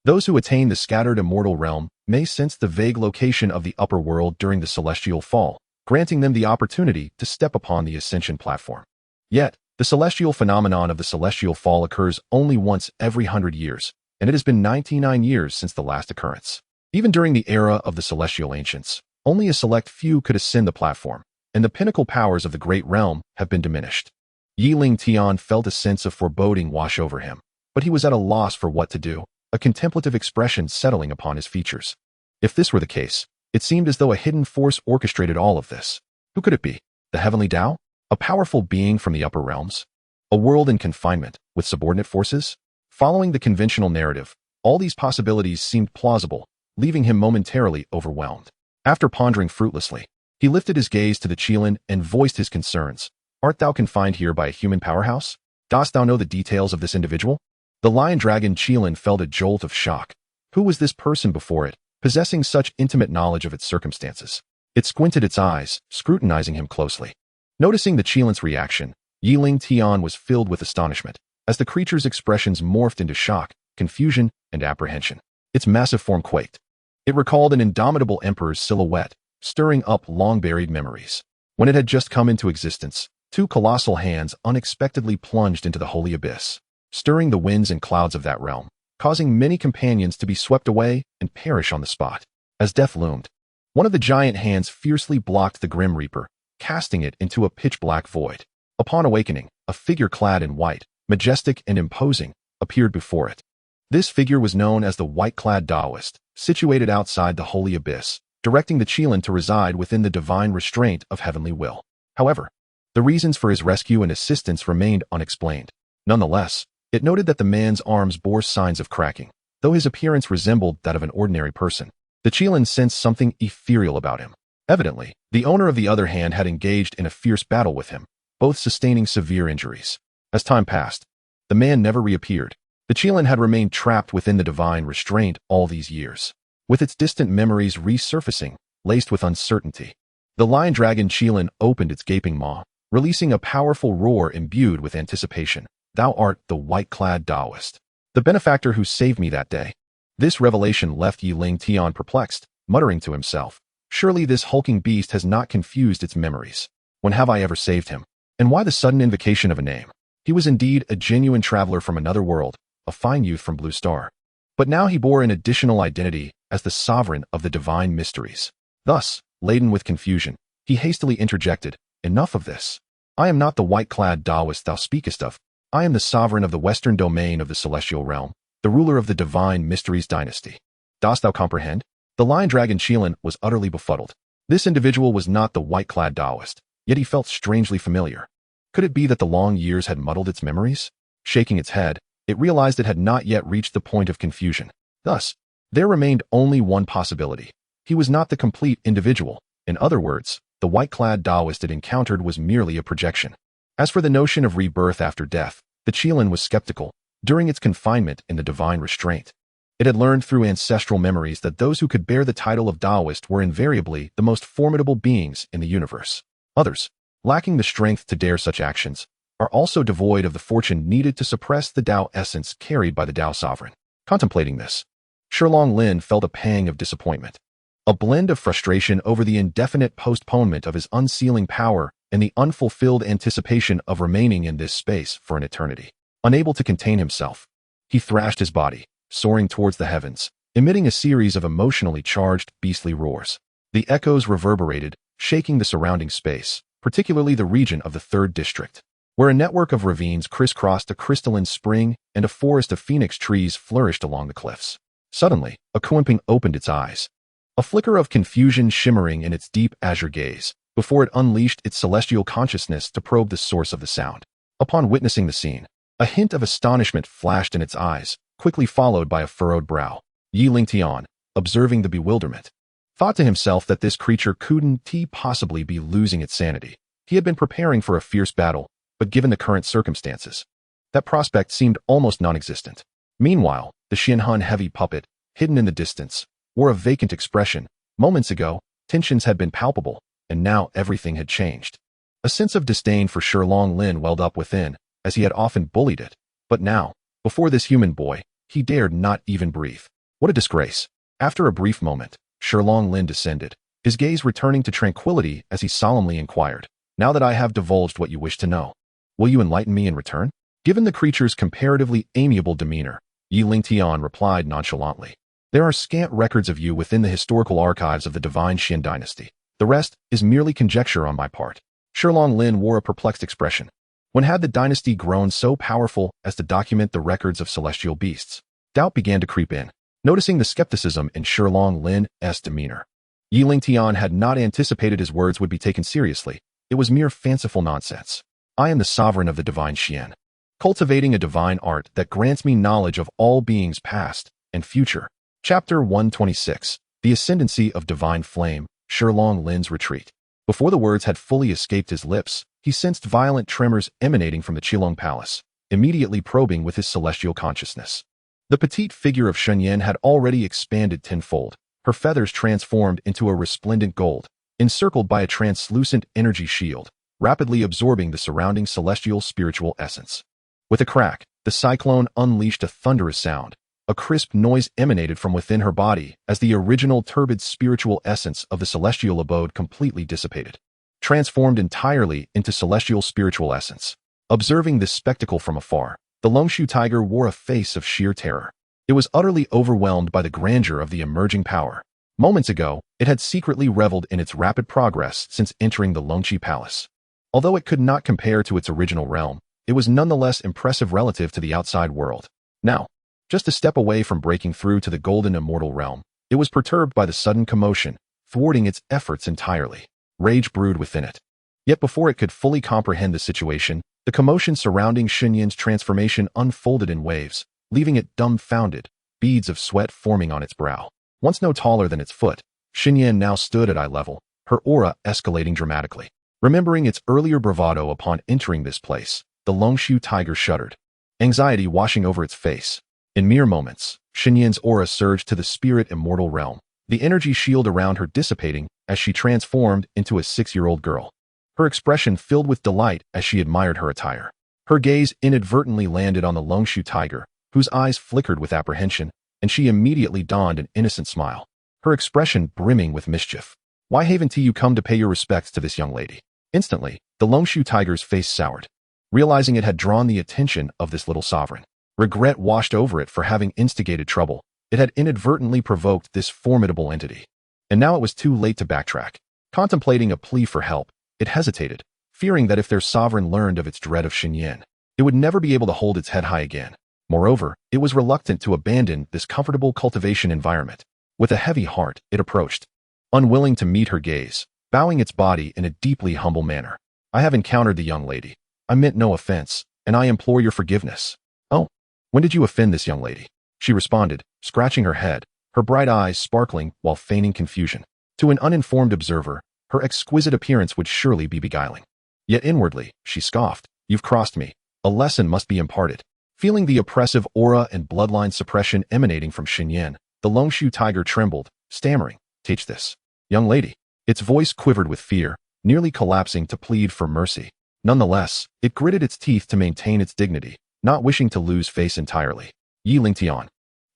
those who attain the scattered immortal realm may sense the vague location of the upper world during the celestial fall, granting them the opportunity to step upon the ascension platform. Yet, the celestial phenomenon of the celestial fall occurs only once every 100 years, and it has been 99 years since the last occurrence. Even during the era of the celestial ancients, only a select few could ascend the platform, and the pinnacle powers of the great realm have been diminished." Lingtian felt a sense of foreboding wash over him, but he was at a loss for what to do, a contemplative expression settling upon his features. If this were the case, it seemed as though a hidden force orchestrated all of this. Who could it be? The heavenly Tao? A powerful being from the upper realms? A world in confinement, with subordinate forces? Following the conventional narrative, all these possibilities seemed plausible, leaving him momentarily overwhelmed. After pondering fruitlessly, he lifted his gaze to the Qilin and voiced his concerns. "Art thou confined here by a human powerhouse? Dost thou know the details of this individual?" The lion dragon Qilin felt a jolt of shock. Who was this person before it, possessing such intimate knowledge of its circumstances? It squinted its eyes, scrutinizing him closely. Noticing the Qilin's reaction, Lingtian was filled with astonishment, as the creature's expressions morphed into shock, confusion, and apprehension. Its massive form quaked. It recalled an indomitable emperor's silhouette, stirring up long-buried memories. When it had just come into existence, two colossal hands unexpectedly plunged into the holy abyss, stirring the winds and clouds of that realm, causing many companions to be swept away and perish on the spot. As death loomed, one of the giant hands fiercely blocked the Grim Reaper, casting it into a pitch-black void. Upon awakening, a figure clad in white, majestic and imposing, appeared before it. This figure was known as the white-clad Taoist, situated outside the holy abyss, directing the Qilin to reside within the divine restraint of heavenly will. However, the reasons for his rescue and assistance remained unexplained. Nonetheless, it noted that the man's arms bore signs of cracking, though his appearance resembled that of an ordinary person. The Qilin sensed something ethereal about him. Evidently, the owner of the other hand had engaged in a fierce battle with him, both sustaining severe injuries. As time passed, the man never reappeared. The Qilin had remained trapped within the divine restraint all these years, with its distant memories resurfacing, laced with uncertainty. The lion dragon Qilin opened its gaping maw, releasing a powerful roar imbued with anticipation. "Thou art the white-clad Taoist, the benefactor who saved me that day." This revelation left Lingtian perplexed, muttering to himself, "Surely this hulking beast has not confused its memories. When have I ever saved him? And why the sudden invocation of a name? He was indeed a genuine traveler from another world, a fine youth from Blue Star. But now he bore an additional identity as the sovereign of the divine mysteries. Thus, laden with confusion, he hastily interjected, "Enough of this. I am not the white-clad Taoist thou speakest of. I am the sovereign of the western domain of the celestial realm, the ruler of the divine mysteries dynasty. Dost thou comprehend?" The lion dragon Qilan was utterly befuddled. This individual was not the white-clad Taoist, yet he felt strangely familiar. Could it be that the long years had muddled its memories? Shaking its head, it realized it had not yet reached the point of confusion. Thus, there remained only one possibility. He was not the complete individual. In other words, the white-clad Taoist it encountered was merely a projection. As for the notion of rebirth after death, the Qilan was skeptical. During its confinement in the divine restraint, it had learned through ancestral memories that those who could bear the title of Taoist were invariably the most formidable beings in the universe. Others, lacking the strength to dare such actions, are also devoid of the fortune needed to suppress the Tao essence carried by the Tao sovereign. Contemplating this, Shilong Lin felt a pang of disappointment, a blend of frustration over the indefinite postponement of his unsealing power and the unfulfilled anticipation of remaining in this space for an eternity. Unable to contain himself, he thrashed his body, soaring towards the heavens, emitting a series of emotionally charged, beastly roars. The echoes reverberated, shaking the surrounding space, particularly the region of the 3rd District, where a network of ravines crisscrossed a crystalline spring and a forest of phoenix trees flourished along the cliffs. Suddenly, a Kuanping opened its eyes, a flicker of confusion shimmering in its deep azure gaze, before it unleashed its celestial consciousness to probe the source of the sound. Upon witnessing the scene, a hint of astonishment flashed in its eyes, quickly followed by a furrowed brow. Lingtian, observing the bewilderment, thought to himself that this creature couldn't possibly be losing its sanity. He had been preparing for a fierce battle, but given the current circumstances, that prospect seemed almost non-existent. Meanwhile, the Xianhan heavy puppet, hidden in the distance, wore a vacant expression. Moments ago, tensions had been palpable, and now everything had changed. A sense of disdain for Shilong Lin welled up within, as he had often bullied it. But now, before this human boy, he dared not even breathe. What a disgrace. After a brief moment, Shilong Lin descended, his gaze returning to tranquility as he solemnly inquired, "Now that I have divulged what you wish to know, will you enlighten me in return?" Given the creature's comparatively amiable demeanor, Lingtian replied nonchalantly, "There are scant records of you within the historical archives of the divine Xian dynasty. The rest is merely conjecture on my part." Shilong Lin wore a perplexed expression. When had the dynasty grown so powerful as to document the records of celestial beasts? Doubt began to creep in, noticing the skepticism in Shilong Lin's demeanor. Lingtian had not anticipated his words would be taken seriously. It was mere fanciful nonsense. "I am the sovereign of the divine Xian, cultivating a divine art that grants me knowledge of all beings past and future." Chapter 126, The Ascendancy of Divine Flame, Shilong Lin's Retreat. Before the words had fully escaped his lips, he sensed violent tremors emanating from the Qilong Palace, immediately probing with his celestial consciousness. The petite figure of Shunyan had already expanded tenfold, her feathers transformed into a resplendent gold, encircled by a translucent energy shield, rapidly absorbing the surrounding celestial spiritual essence. With a crack, the cyclone unleashed a thunderous sound. A crisp noise emanated from within her body as the original turbid spiritual essence of the celestial abode completely dissipated, transformed entirely into celestial spiritual essence. Observing this spectacle from afar, the Longshu tiger wore a face of sheer terror. It was utterly overwhelmed by the grandeur of the emerging power. Moments ago, it had secretly reveled in its rapid progress since entering the Longqi Palace. Although it could not compare to its original realm, it was nonetheless impressive relative to the outside world. Now, just a step away from breaking through to the golden immortal realm, it was perturbed by the sudden commotion, thwarting its efforts entirely. Rage brewed within it. Yet before it could fully comprehend the situation, the commotion surrounding Shunyan's transformation unfolded in waves, leaving it dumbfounded, beads of sweat forming on its brow. Once no taller than its foot, Xianxian now stood at eye level, her aura escalating dramatically. Remembering its earlier bravado upon entering this place, the Longshu tiger shuddered, anxiety washing over its face. In mere moments, Xianxian's aura surged to the spirit immortal realm, the energy shield around her dissipating as she transformed into a 6-year-old girl. Her expression filled with delight as she admired her attire. Her gaze inadvertently landed on the Longshu tiger, whose eyes flickered with apprehension, and she immediately donned an innocent smile, her expression brimming with mischief. "Why haven't you come to pay your respects to this young lady?" Instantly, the Longshu tiger's face soured, realizing it had drawn the attention of this little sovereign. Regret washed over it for having instigated trouble. It had inadvertently provoked this formidable entity. And now it was too late to backtrack. Contemplating a plea for help, it hesitated, fearing that if their sovereign learned of its dread of Xinyan, it would never be able to hold its head high again. Moreover, it was reluctant to abandon this comfortable cultivation environment. With a heavy heart, it approached, unwilling to meet her gaze, bowing its body in a deeply humble manner. I have encountered the young lady. I meant no offense, and I implore your forgiveness. Oh, when did you offend this young lady? She responded, scratching her head, her bright eyes sparkling while feigning confusion. To an uninformed observer, her exquisite appearance would surely be beguiling. Yet inwardly, she scoffed. You've crossed me. A lesson must be imparted. Feeling the oppressive aura and bloodline suppression emanating from Xinyan, the Longshu tiger trembled, stammering, Teach this. Young lady. Its voice quivered with fear, nearly collapsing to plead for mercy. Nonetheless, it gritted its teeth to maintain its dignity, not wishing to lose face entirely. Lingtian,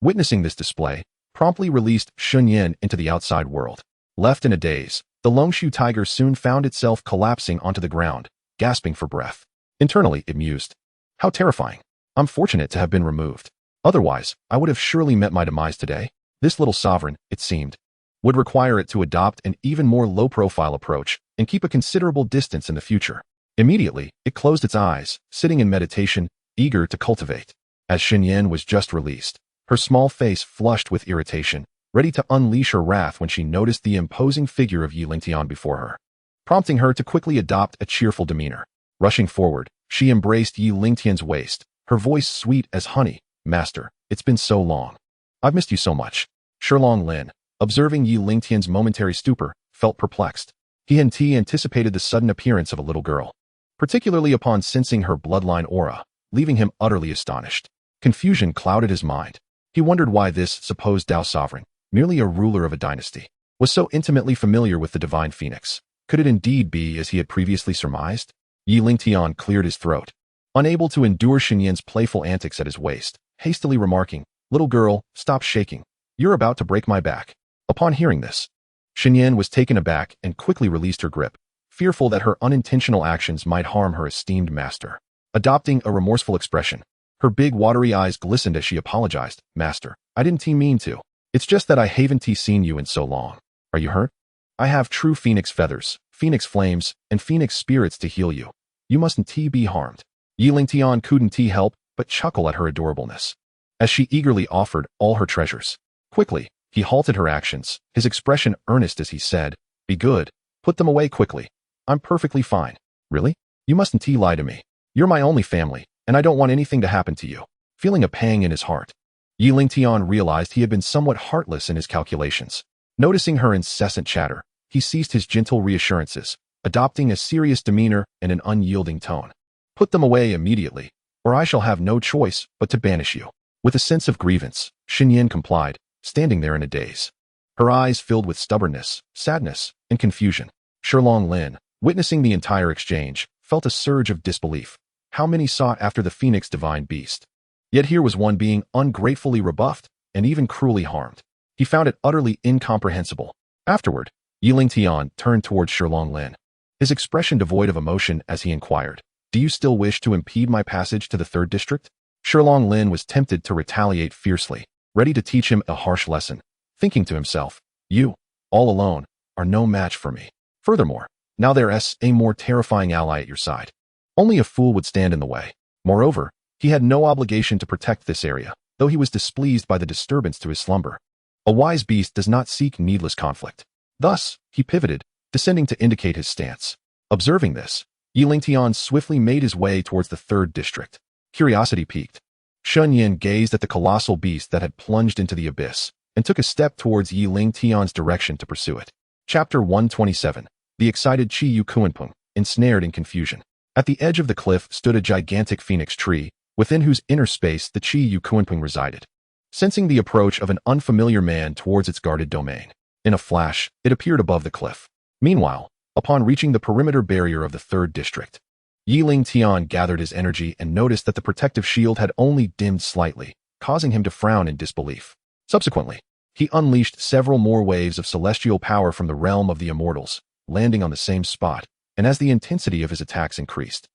witnessing this display, promptly released Xinyan into the outside world. Left in a daze, the Longshu tiger soon found itself collapsing onto the ground, gasping for breath. Internally, it mused. How terrifying. I'm fortunate to have been removed. Otherwise, I would have surely met my demise today. This little sovereign, it seemed, would require it to adopt an even more low-profile approach and keep a considerable distance in the future. Immediately, it closed its eyes, sitting in meditation, eager to cultivate. As Xinyan was just released, her small face flushed with irritation, ready to unleash her wrath when she noticed the imposing figure of Lingtian before her, prompting her to quickly adopt a cheerful demeanor. Rushing forward, she embraced Lingtian's waist, her voice sweet as honey. Master, it's been so long. I've missed you so much. Shilong Lin, observing Lingtian's momentary stupor, felt perplexed. He anticipated the sudden appearance of a little girl, particularly upon sensing her bloodline aura, leaving him utterly astonished. Confusion clouded his mind. He wondered why this supposed Dao sovereign, merely a ruler of a dynasty, was so intimately familiar with the divine phoenix. Could it indeed be as he had previously surmised? Lingtian cleared his throat, unable to endure Xinyan's playful antics at his waist, hastily remarking, Little girl, stop shaking. You're about to break my back. Upon hearing this, Xinyan was taken aback and quickly released her grip, fearful that her unintentional actions might harm her esteemed master. Adopting a remorseful expression, her big watery eyes glistened as she apologized. Master, I didn't mean to. It's just that I haven't seen you in so long. Are you hurt? I have true phoenix feathers, phoenix flames, and phoenix spirits to heal you. You mustn't be harmed. Lingtian couldn't help but chuckle at her adorableness, as she eagerly offered all her treasures. Quickly, he halted her actions, his expression earnest as he said, Be good. Put them away quickly. I'm perfectly fine. Really? You mustn't lie to me. You're my only family, and I don't want anything to happen to you. Feeling a pang in his heart, Lingtian realized he had been somewhat heartless in his calculations. Noticing her incessant chatter, he ceased his gentle reassurances, adopting a serious demeanor and an unyielding tone. Put them away immediately, or I shall have no choice but to banish you. With a sense of grievance, Xinyan complied, standing there in a daze, her eyes filled with stubbornness, sadness, and confusion. Shilong Lin, witnessing the entire exchange, felt a surge of disbelief. How many sought after the phoenix divine beast? Yet here was one being ungratefully rebuffed and even cruelly harmed. He found it utterly incomprehensible. Afterward, Lingtian turned towards Shilong Lin, his expression devoid of emotion as he inquired, Do you still wish to impede my passage to the 3rd district? Shilong Lin was tempted to retaliate fiercely, ready to teach him a harsh lesson, thinking to himself, You, all alone, are no match for me. Furthermore, now there's a more terrifying ally at your side. Only a fool would stand in the way. Moreover, he had no obligation to protect this area, though he was displeased by the disturbance to his slumber. A wise beast does not seek needless conflict. Thus, he pivoted, descending to indicate his stance. Observing this, Lingtian swiftly made his way towards the 3rd district. Curiosity piqued, Xinyan gazed at the colossal beast that had plunged into the abyss, and took a step towards Lingtian's direction to pursue it. Chapter 127. The excited Qianxiaaudiobooks, ensnared in confusion. At the edge of the cliff stood a gigantic phoenix tree, within whose inner space the Qianxiaaudiobooks resided. Sensing the approach of an unfamiliar man towards its guarded domain, in a flash, it appeared above the cliff. Meanwhile, upon reaching the perimeter barrier of the 3rd district, Lingtian gathered his energy and noticed that the protective shield had only dimmed slightly, causing him to frown in disbelief. Subsequently, he unleashed several more waves of celestial power from the realm of the immortals, landing on the same spot, and as the intensity of his attacks increased,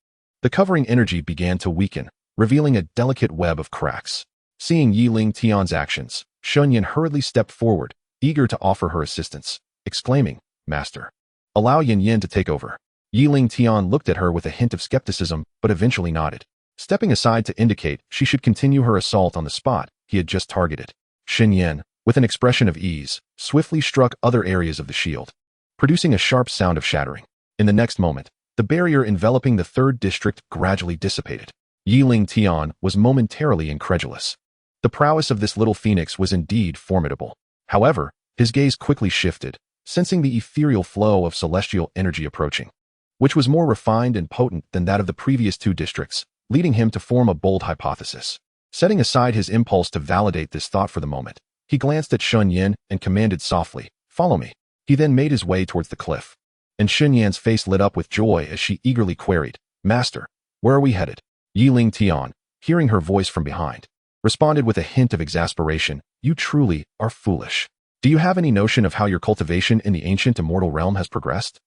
the covering energy began to weaken, revealing a delicate web of cracks. Seeing Yi Lingtian's actions, Shunyan hurriedly stepped forward, eager to offer her assistance, exclaiming, "Master, allow Yin Yin to take over." Yi Lingtian looked at her with a hint of skepticism, but eventually nodded, stepping aside to indicate she should continue her assault on the spot he had just targeted. Xinyan, with an expression of ease, swiftly struck other areas of the shield, producing a sharp sound of shattering. In the next moment, the barrier enveloping the third district gradually dissipated. Yi Lingtian was momentarily incredulous. The prowess of this little phoenix was indeed formidable. However, his gaze quickly shifted, sensing the ethereal flow of celestial energy approaching, which was more refined and potent than that of the previous two districts, leading him to form a bold hypothesis. Setting aside his impulse to validate this thought for the moment, he glanced at Shun Yin and commanded softly, "Follow me." He then made his way towards the cliff, and Shun Yan's face lit up with joy as she eagerly queried, "Master, where are we headed?" Yi Lingtian, hearing her voice from behind, responded with a hint of exasperation, "You truly are foolish. Do you have any notion of how your cultivation in the ancient immortal realm has progressed?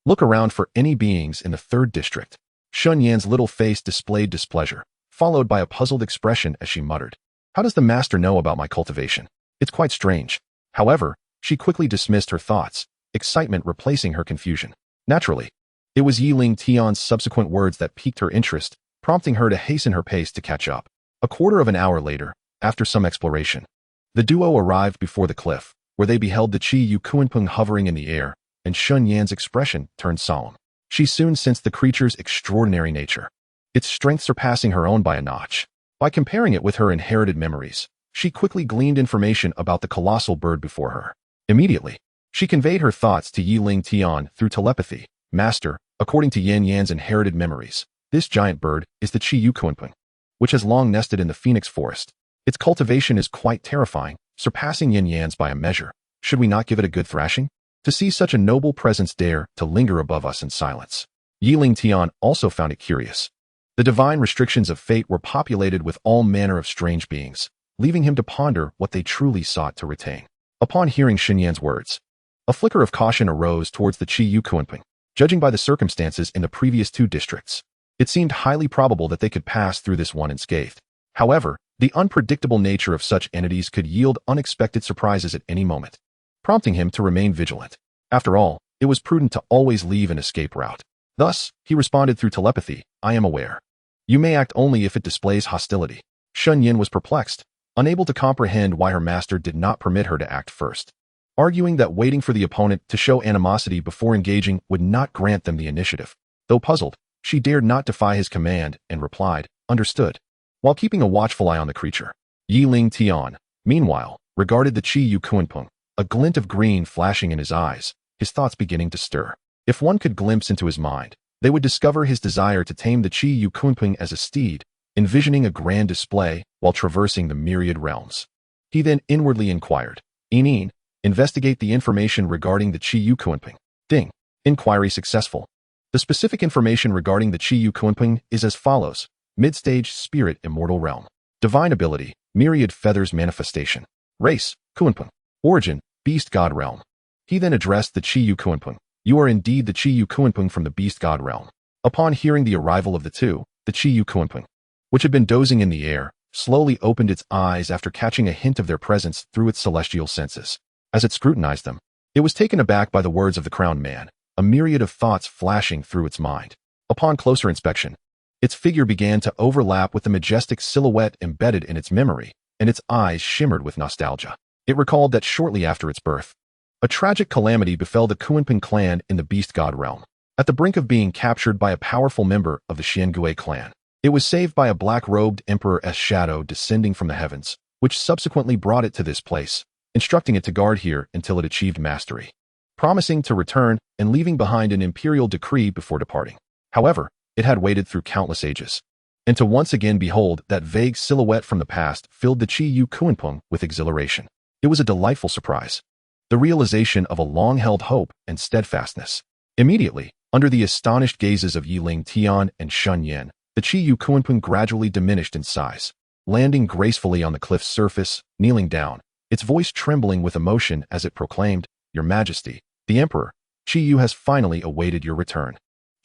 Look around for any beings in the third district." Shun Yan's little face displayed displeasure, followed by a puzzled expression as she muttered, "How does the master know about my cultivation? It's quite strange." However, she quickly dismissed her thoughts, excitement replacing her confusion. Naturally, it was Yi Lingtian's subsequent words that piqued her interest, prompting her to hasten her pace to catch up. A quarter of an hour later, after some exploration, the duo arrived before the cliff, where they beheld the Qi Yu Kuanpeng hovering in the air, and Shun Yan's expression turned solemn. She soon sensed the creature's extraordinary nature, its strength surpassing her own by a notch. By comparing it with her inherited memories, she quickly gleaned information about the colossal bird before her. Immediately, she conveyed her thoughts to Yi Lingtian through telepathy. "Master, according to Yin Yan's inherited memories, this giant bird is the Qi Yu Kuanpeng, which has long nested in the Phoenix Forest. Its cultivation is quite terrifying, surpassing Yin Yan's by a measure. Should we not give it a good thrashing? To see such a noble presence dare to linger above us in silence." Yi Lingtian also found it curious. The divine restrictions of fate were populated with all manner of strange beings, leaving him to ponder what they truly sought to retain. Upon hearing Xinyan's words, a flicker of caution arose towards the Qi Yu Kuanpeng. Judging by the circumstances in the previous two districts, it seemed highly probable that they could pass through this one unscathed. However, the unpredictable nature of such entities could yield unexpected surprises at any moment, prompting him to remain vigilant. After all, it was prudent to always leave an escape route. Thus, he responded through telepathy, "I am aware. You may act only if it displays hostility." Shun Yin was perplexed, unable to comprehend why her master did not permit her to act first, arguing that waiting for the opponent to show animosity before engaging would not grant them the initiative. Though puzzled, she dared not defy his command and replied, "Understood," while keeping a watchful eye on the creature. Yi Lingtian, meanwhile, regarded the Qi Yu Kuanpeng, a glint of green flashing in his eyes, his thoughts beginning to stir. If one could glimpse into his mind, they would discover his desire to tame the Qi Yu Kuanpeng as a steed, envisioning a grand display while traversing the myriad realms. He then inwardly inquired, "Inin, investigate the information regarding the Qi Yu Kuanpeng." Ding. Inquiry successful. The specific information regarding the Qi Yu Kuanpeng is as follows: Mid-stage spirit immortal realm. Divine ability, myriad feathers manifestation. Race, Kuanpeng. Origin, beast god realm. He then addressed the Qi Yu Kuanpeng. "You are indeed the Qi Yu Kuanpeng from the beast god realm." Upon hearing the arrival of the two, the Qi Yu Kuanpeng, which had been dozing in the air, slowly opened its eyes after catching a hint of their presence through its celestial senses. As it scrutinized them, it was taken aback by the words of the crowned man, a myriad of thoughts flashing through its mind. Upon closer inspection, its figure began to overlap with the majestic silhouette embedded in its memory, and its eyes shimmered with nostalgia. It recalled that shortly after its birth, a tragic calamity befell the Kuanping clan in the beast god realm. At the brink of being captured by a powerful member of the Xiangui clan, it was saved by a black-robed emperor's shadow descending from the heavens, which subsequently brought it to this place, instructing it to guard here until it achieved mastery, promising to return and leaving behind an imperial decree before departing. However, it had waited through countless ages, and to once again behold that vague silhouette from the past filled the Qi Yu Kuanpeng with exhilaration. It was a delightful surprise, the realization of a long-held hope and steadfastness. Immediately, under the astonished gazes of Yi Lingtian and Shun Yin, the Qi Yu Kuanpeng gradually diminished in size, landing gracefully on the cliff's surface, kneeling down, its voice trembling with emotion as it proclaimed, "Your Majesty, the Emperor, Qi Yu has finally awaited your return."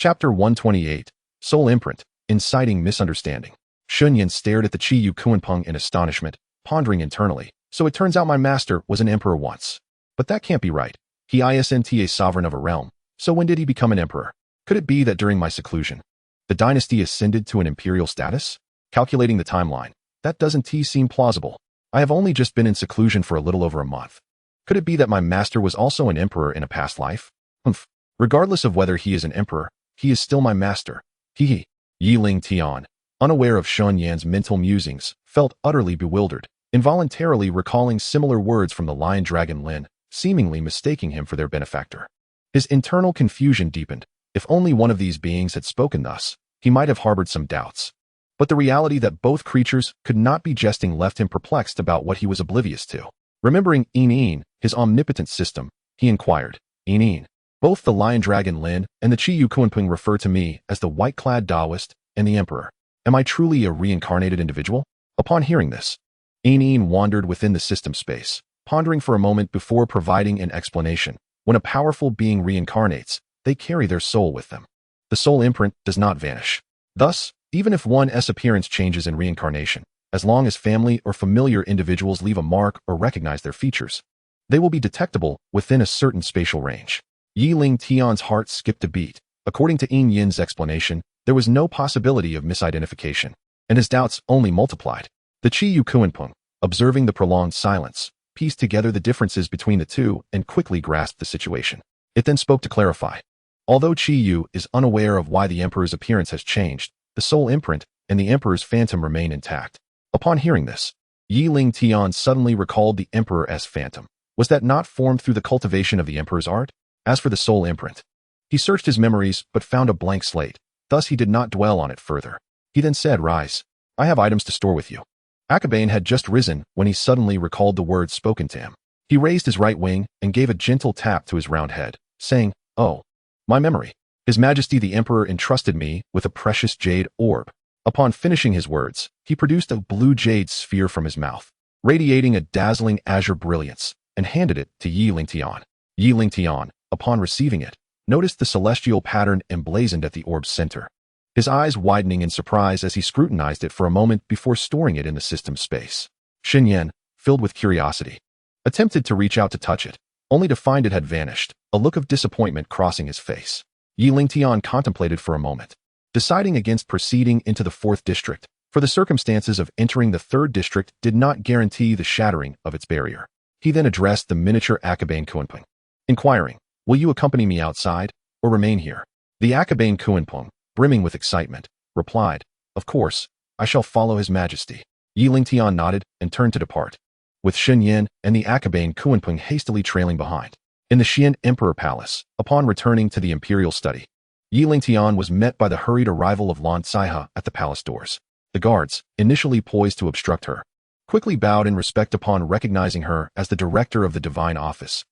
Chapter 128, Soul Imprint, Inciting Misunderstanding. Shunyan stared at the Qi Yu Kuanpeng in astonishment, pondering internally. So it turns out my master was an emperor once. But that can't be right. He isn't a sovereign of a realm. So when did he become an emperor? Could it be that during my seclusion, the dynasty ascended to an imperial status? Calculating the timeline, that doesn't seem plausible. I have only just been in seclusion for a little over a month. Could it be that my master was also an emperor in a past life? Humph. Regardless of whether he is an emperor, he is still my master. Yi Lingtian, unaware of Shunyan's mental musings, felt utterly bewildered, involuntarily recalling similar words from the lion dragon Lin, seemingly mistaking him for their benefactor. His internal confusion deepened. If only one of these beings had spoken thus, he might have harbored some doubts. But the reality that both creatures could not be jesting left him perplexed about what he was oblivious to. Remembering Yin, his omnipotent system, he inquired, Yin, both the lion dragon Lin and the Qi Yu Kuanpeng refer to me as the white-clad Taoist and the emperor. Am I truly a reincarnated individual? Upon hearing this, Yin wandered within the system space, pondering for a moment before providing an explanation. When a powerful being reincarnates, they carry their soul with them. The soul imprint does not vanish. Thus, even if one's appearance changes in reincarnation, as long as family or familiar individuals leave a mark or recognize their features, they will be detectable within a certain spatial range. Yi Lingtian's heart skipped a beat. According to Yin Yin's explanation, there was no possibility of misidentification, and his doubts only multiplied. The Qi Yu Kuanpeng, observing the prolonged silence, pieced together the differences between the two and quickly grasped the situation. It then spoke to clarify. Although Qi Yu is unaware of why the emperor's appearance has changed, the soul imprint and the emperor's phantom remain intact. Upon hearing this, Yi Lingtian suddenly recalled the emperor as phantom. Was that not formed through the cultivation of the emperor's art? As for the soul imprint, he searched his memories but found a blank slate. Thus he did not dwell on it further. He then said, Rise. I have items to store with you. Akabane had just risen when he suddenly recalled the words spoken to him. He raised his right wing and gave a gentle tap to his round head, saying, Oh, my memory. His Majesty the Emperor entrusted me with a precious jade orb. Upon finishing his words, he produced a blue jade sphere from his mouth, radiating a dazzling azure brilliance, and handed it to Yi Lingtian. Yi Lingtian, upon receiving it, noticed the celestial pattern emblazoned at the orb's center. His eyes widening in surprise as he scrutinized it for a moment before storing it in the system space. Shunyan, filled with curiosity, attempted to reach out to touch it, only to find it had vanished, a look of disappointment crossing his face. Yi Lingtian contemplated for a moment, deciding against proceeding into the 4th district, for the circumstances of entering the 3rd district did not guarantee the shattering of its barrier. He then addressed the miniature Akabane Kuanpeng, inquiring, Will you accompany me outside, or remain here? The Akabane Kuanpeng, brimming with excitement, replied, Of course, I shall follow His Majesty. Yi Lingtian nodded and turned to depart, with Shunyan and the Akabane Kuanpeng hastily trailing behind. In the Xian Emperor Palace, upon returning to the imperial study, Yi Lingtian was met by the hurried arrival of Xianxia at the palace doors. The guards, initially poised to obstruct her, quickly bowed in respect upon recognizing her as the director of the divine office.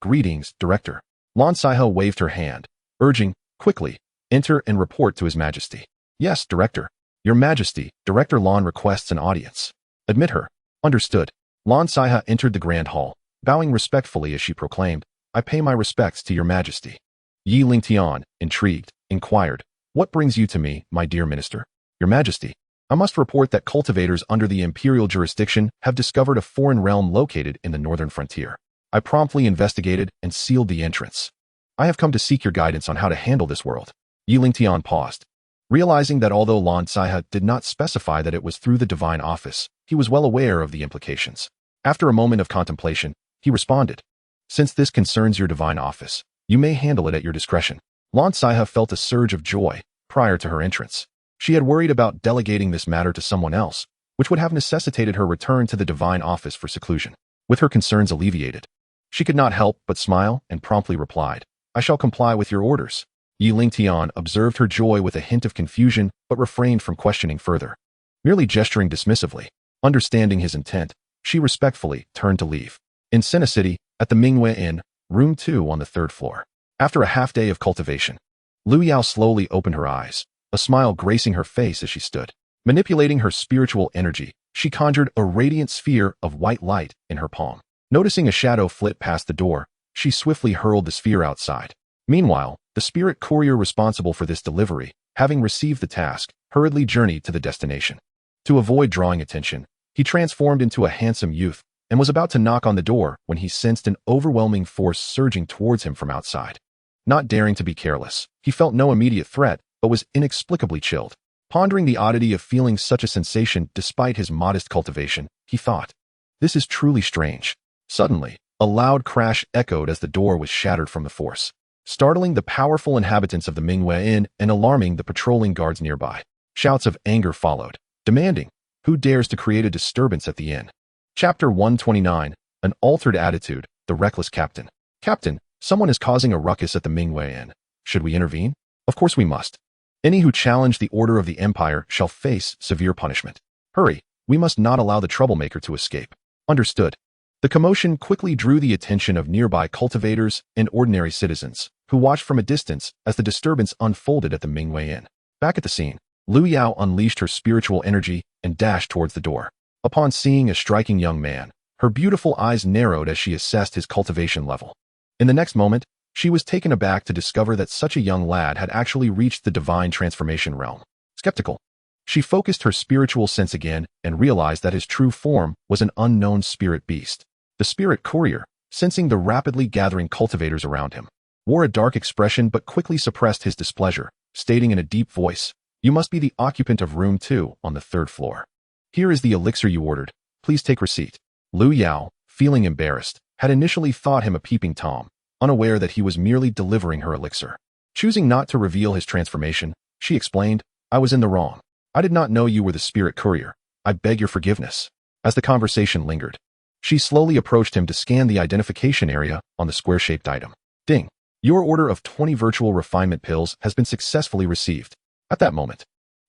Greetings, director. Xianxia waved her hand, urging, Quickly, enter and report to His Majesty. Yes, director. Your Majesty, Director Lan requests an audience. Admit her. Understood. Xianxia entered the grand hall, bowing respectfully as she proclaimed, I pay my respects to Your Majesty. Yi Lingtian, intrigued, inquired, What brings you to me, my dear minister? Your Majesty, I must report that cultivators under the imperial jurisdiction have discovered a foreign realm located in the northern frontier. I promptly investigated and sealed the entrance. I have come to seek your guidance on how to handle this world. Yi Lingtian paused, realizing that although Xianxia did not specify that it was through the divine office, he was well aware of the implications. After a moment of contemplation, he responded, Since this concerns your divine office, you may handle it at your discretion. Xianxia felt a surge of joy prior to her entrance. She had worried about delegating this matter to someone else, which would have necessitated her return to the divine office for seclusion. With her concerns alleviated, she could not help but smile and promptly replied, I shall comply with your orders. Yi Lingtian observed her joy with a hint of confusion but refrained from questioning further. Merely gesturing dismissively, understanding his intent, she respectfully turned to leave. In Senna City, at the Mingwei Inn, room 2 on the 3rd floor. After a half-day of cultivation, Lu Yao slowly opened her eyes, a smile gracing her face as she stood. Manipulating her spiritual energy, she conjured a radiant sphere of white light in her palm. Noticing a shadow flit past the door, she swiftly hurled the sphere outside. Meanwhile, the spirit courier responsible for this delivery, having received the task, hurriedly journeyed to the destination. To avoid drawing attention, he transformed into a handsome youth and was about to knock on the door when he sensed an overwhelming force surging towards him from outside. Not daring to be careless, he felt no immediate threat but was inexplicably chilled. Pondering the oddity of feeling such a sensation despite his modest cultivation, he thought, "This is truly strange." Suddenly, a loud crash echoed as the door was shattered from the force, startling the powerful inhabitants of the Mingwei Inn and alarming the patrolling guards nearby. Shouts of anger followed, demanding, "Who dares to create a disturbance at the inn?" Chapter 129, An Altered Attitude, The Reckless Captain. "Captain, someone is causing a ruckus at the Mingwei Inn. Should we intervene?" "Of course we must. Any who challenge the order of the Empire shall face severe punishment. Hurry, we must not allow the troublemaker to escape." "Understood." The commotion quickly drew the attention of nearby cultivators and ordinary citizens, who watched from a distance as the disturbance unfolded at the Mingwei Inn. Back at the scene, Lu Yao unleashed her spiritual energy and dashed towards the door. Upon seeing a striking young man, her beautiful eyes narrowed as she assessed his cultivation level. In the next moment, she was taken aback to discover that such a young lad had actually reached the divine transformation realm. Skeptical, she focused her spiritual sense again and realized that his true form was an unknown spirit beast. The spirit courier, sensing the rapidly gathering cultivators around him, wore a dark expression but quickly suppressed his displeasure, stating in a deep voice, "You must be the occupant of room 2 on the 3rd floor. Here is the elixir you ordered. Please take receipt." Lu Yao, feeling embarrassed, had initially thought him a peeping Tom, unaware that he was merely delivering her elixir. Choosing not to reveal his transformation, she explained, "I was in the wrong. I did not know you were the spirit courier. I beg your forgiveness." As the conversation lingered, she slowly approached him to scan the identification area on the square-shaped item. "Ding. Your order of 20 virtual refinement pills has been successfully received." At that moment,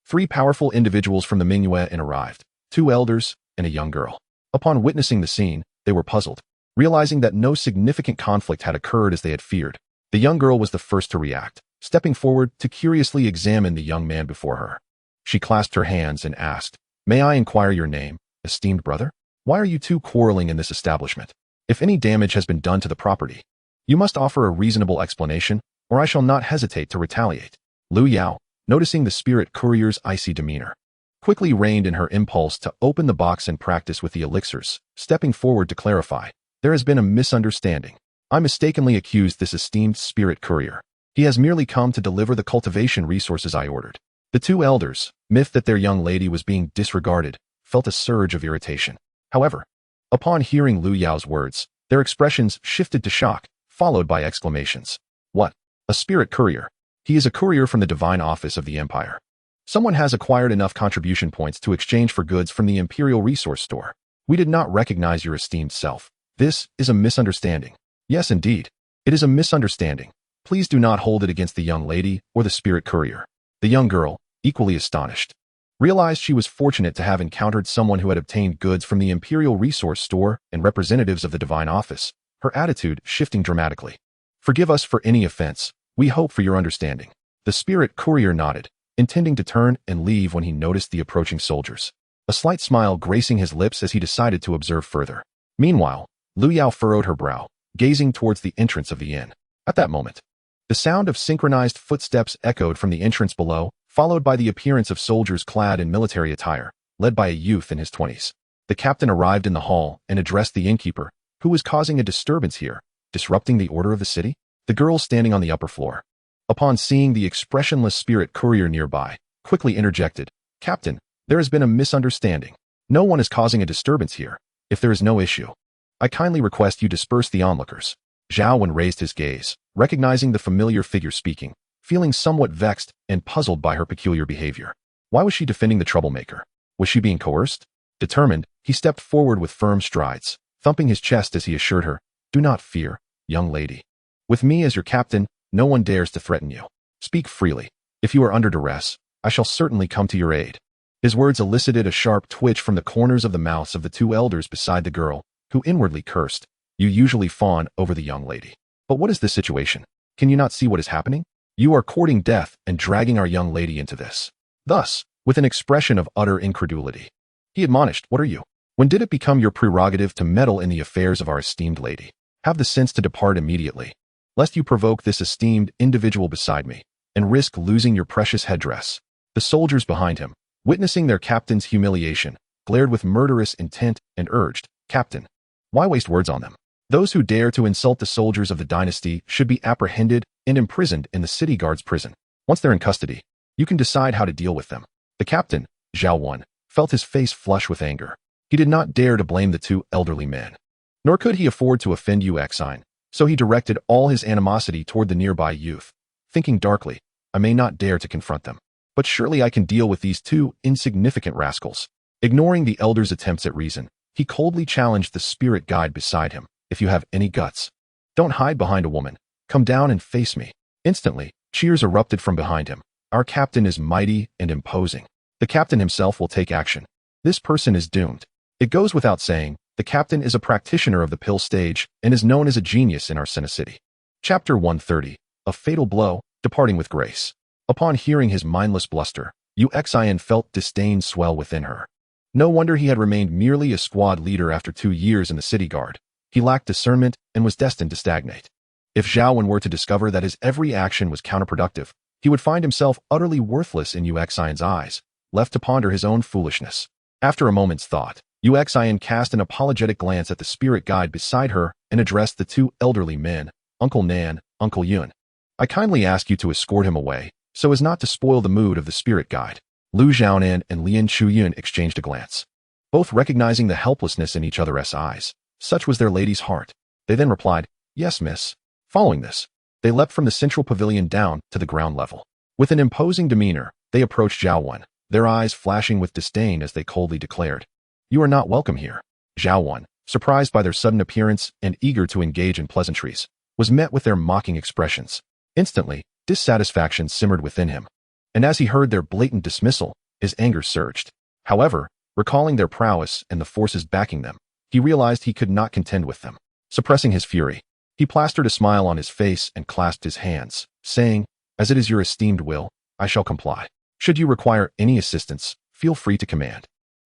3 powerful individuals from the Mingwei Inn arrived, 2 elders and a young girl. Upon witnessing the scene, they were puzzled, realizing that no significant conflict had occurred as they had feared. The young girl was the first to react, stepping forward to curiously examine the young man before her. She clasped her hands and asked, "May I inquire your name, esteemed brother? Why are you two quarreling in this establishment? If any damage has been done to the property, you must offer a reasonable explanation, or I shall not hesitate to retaliate." Lu Yao, noticing the spirit courier's icy demeanor, quickly reined in her impulse to open the box and practice with the elixirs, stepping forward to clarify, "There has been a misunderstanding. I mistakenly accused this esteemed spirit courier. He has merely come to deliver the cultivation resources I ordered." The 2 elders, miffed that their young lady was being disregarded, felt a surge of irritation. However, upon hearing Lu Yao's words, their expressions shifted to shock, followed by exclamations. "What? A spirit courier? He is a courier from the divine office of the Empire. Someone has acquired enough contribution points to exchange for goods from the Imperial Resource Store. We did not recognize your esteemed self. This is a misunderstanding." "Yes, indeed. It is a misunderstanding. Please do not hold it against the young lady or the spirit courier." The young girl, equally astonished, realized she was fortunate to have encountered someone who had obtained goods from the Imperial Resource Store and representatives of the divine office, her attitude shifting dramatically. "Forgive us for any offense. We hope for your understanding." The spirit courier nodded, intending to turn and leave when he noticed the approaching soldiers, a slight smile gracing his lips as he decided to observe further. Meanwhile, Lu Yao furrowed her brow, gazing towards the entrance of the inn. At that moment, the sound of synchronized footsteps echoed from the entrance below, followed by the appearance of soldiers clad in military attire, led by a youth in his 20s. The captain arrived in the hall and addressed the innkeeper, who was causing a disturbance here, disrupting the order of the city. The girl standing on the upper floor, upon seeing the expressionless spirit courier nearby, quickly interjected, "Captain, there has been a misunderstanding. No one is causing a disturbance here. If there is no issue, I kindly request you disperse the onlookers." Zhao Wen raised his gaze, recognizing the familiar figure speaking, feeling somewhat vexed and puzzled by her peculiar behavior. Why was she defending the troublemaker? Was she being coerced? Determined, he stepped forward with firm strides, thumping his chest as he assured her, "Do not fear, young lady. With me as your captain, no one dares to threaten you. Speak freely. If you are under duress, I shall certainly come to your aid." His words elicited a sharp twitch from the corners of the mouths of the 2 elders beside the girl, who inwardly cursed, "You usually fawn over the young lady. But what is this situation? Can you not see what is happening? You are courting death and dragging our young lady into this." Thus, with an expression of utter incredulity, he admonished, "What are you? When did it become your prerogative to meddle in the affairs of our esteemed lady? Have the sense to depart immediately." lest you provoke this esteemed individual beside me and risk losing your precious headdress." The soldiers behind him, witnessing their captain's humiliation, glared with murderous intent and urged, "Captain, why waste words on them? Those who dare to insult the soldiers of the dynasty should be apprehended and imprisoned in the city guard's prison. Once they're in custody, you can decide how to deal with them." The captain, Xiao, felt his face flush with anger. He did not dare to blame the two elderly men, nor could he afford to offend Xian, so he directed all his animosity toward the nearby youth, thinking darkly, "I may not dare to confront them, but surely I can deal with these two insignificant rascals." Ignoring the elder's attempts at reason, he coldly challenged the spirit guide beside him, "If you have any guts, don't hide behind a woman. Come down and face me." Instantly, cheers erupted from behind him. "Our captain is mighty and imposing. The captain himself will take action. This person is doomed." It goes without saying, the captain is a practitioner of the pill stage and is known as a genius in our city. Chapter 130, A Fatal Blow, Departing with Grace. Upon hearing his mindless bluster, Xian felt disdain swell within her. No wonder he had remained merely a squad leader after 2 years in the city guard. He lacked discernment and was destined to stagnate. If Xiao were to discover that his every action was counterproductive, he would find himself utterly worthless in Xian's eyes, left to ponder his own foolishness. After a moment's thought, Xian cast an apologetic glance at the spirit guide beside her and addressed the two elderly men, Uncle Nan, Uncle Yun. "I kindly ask you to escort him away, so as not to spoil the mood of the spirit guide." Lu Xiaonan and Lian Chuyun exchanged a glance, both recognizing the helplessness in each other's eyes. Such was their lady's heart. They then replied, "Yes, miss." Following this, they leapt from the central pavilion down to the ground level. With an imposing demeanor, they approached Xiao, their eyes flashing with disdain as they coldly declared, "You are not welcome here." Xiao, surprised by their sudden appearance and eager to engage in pleasantries, was met with their mocking expressions. Instantly, dissatisfaction simmered within him, and as he heard their blatant dismissal, his anger surged. However, recalling their prowess and the forces backing them, he realized he could not contend with them. Suppressing his fury, he plastered a smile on his face and clasped his hands, saying, "As it is your esteemed will, I shall comply. Should you require any assistance, feel free to command.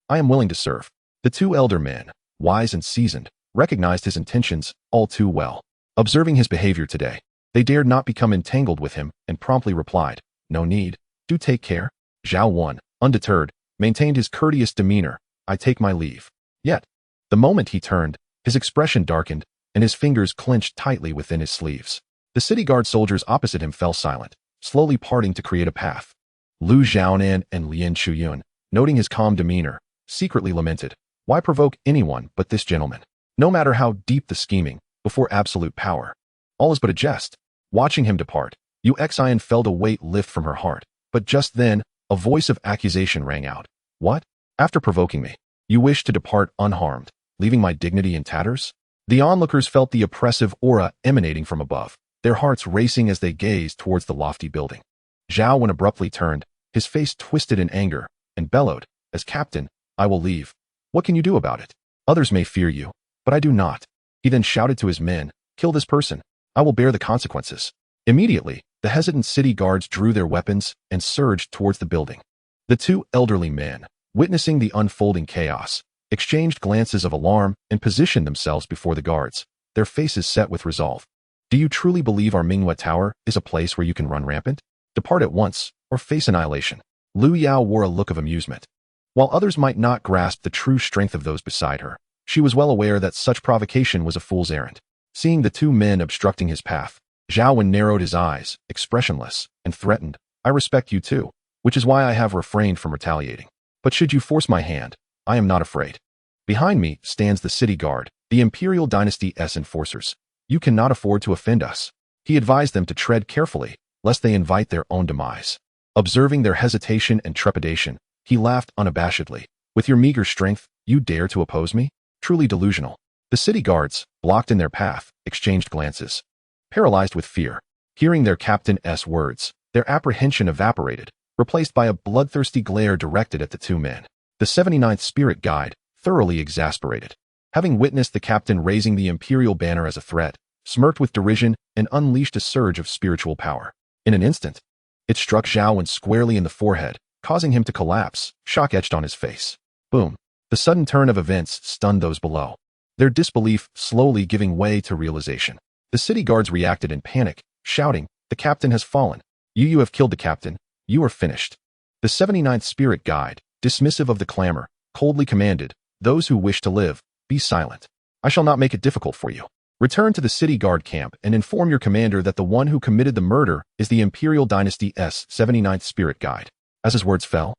I am willing to serve." The two elder men, wise and seasoned, recognized his intentions all too well. Observing his behavior today, they dared not become entangled with him and promptly replied, "No need. Do take care." Xiao, undeterred, maintained his courteous demeanor, "I take my leave." Yet, the moment he turned, his expression darkened, and his fingers clenched tightly within his sleeves. The city guard soldiers opposite him fell silent, slowly parting to create a path. Lu Xiaonan and Lian Chuyun, noting his calm demeanor, secretly lamented, "Why provoke anyone but this gentleman? No matter how deep the scheming, before absolute power, all is but a jest." Watching him depart, Xian felt a weight lift from her heart, but just then, a voice of accusation rang out. "What? After provoking me, you wish to depart unharmed, leaving my dignity in tatters?" The onlookers felt the oppressive aura emanating from above, their hearts racing as they gazed towards the lofty building. Xiao abruptly turned, his face twisted in anger, and bellowed, "As captain, I will leave. What can you do about it? Others may fear you, but I do not." He then shouted to his men, "Kill this person. I will bear the consequences." Immediately, the hesitant city guards drew their weapons and surged towards the building. The two elderly men, witnessing the unfolding chaos, exchanged glances of alarm and positioned themselves before the guards, their faces set with resolve. "Do you truly believe our Minghua Tower is a place where you can run rampant? Depart at once, or face annihilation." Lu Yao wore a look of amusement. While others might not grasp the true strength of those beside her, she was well aware that such provocation was a fool's errand. Seeing the two men obstructing his path, Xiao narrowed his eyes, expressionless, and threatened, "I respect you too, which is why I have refrained from retaliating. But should you force my hand, I am not afraid. Behind me stands the city guard, the Imperial Dynasty's enforcers. You cannot afford to offend us." He advised them to tread carefully, lest they invite their own demise. Observing their hesitation and trepidation, he laughed unabashedly. "With your meager strength, you dare to oppose me? Truly delusional." The city guards, blocked in their path, exchanged glances, paralyzed with fear. Hearing their captain's words, their apprehension evaporated, replaced by a bloodthirsty glare directed at the two men. The 79th Spirit Guide, thoroughly exasperated, having witnessed the captain raising the imperial banner as a threat, smirked with derision and unleashed a surge of spiritual power. In an instant, it struck Xiao squarely in the forehead, causing him to collapse, shock etched on his face. Boom! The sudden turn of events stunned those below, their disbelief slowly giving way to realization. The city guards reacted in panic, shouting, "The captain has fallen. You have killed the captain. You are finished." The 79th spirit guide, dismissive of the clamor, coldly commanded, "Those who wish to live, be silent. I shall not make it difficult for you. Return to the city guard camp and inform your commander that the one who committed the murder is the Imperial Dynasty's 79th spirit guide." As his words fell,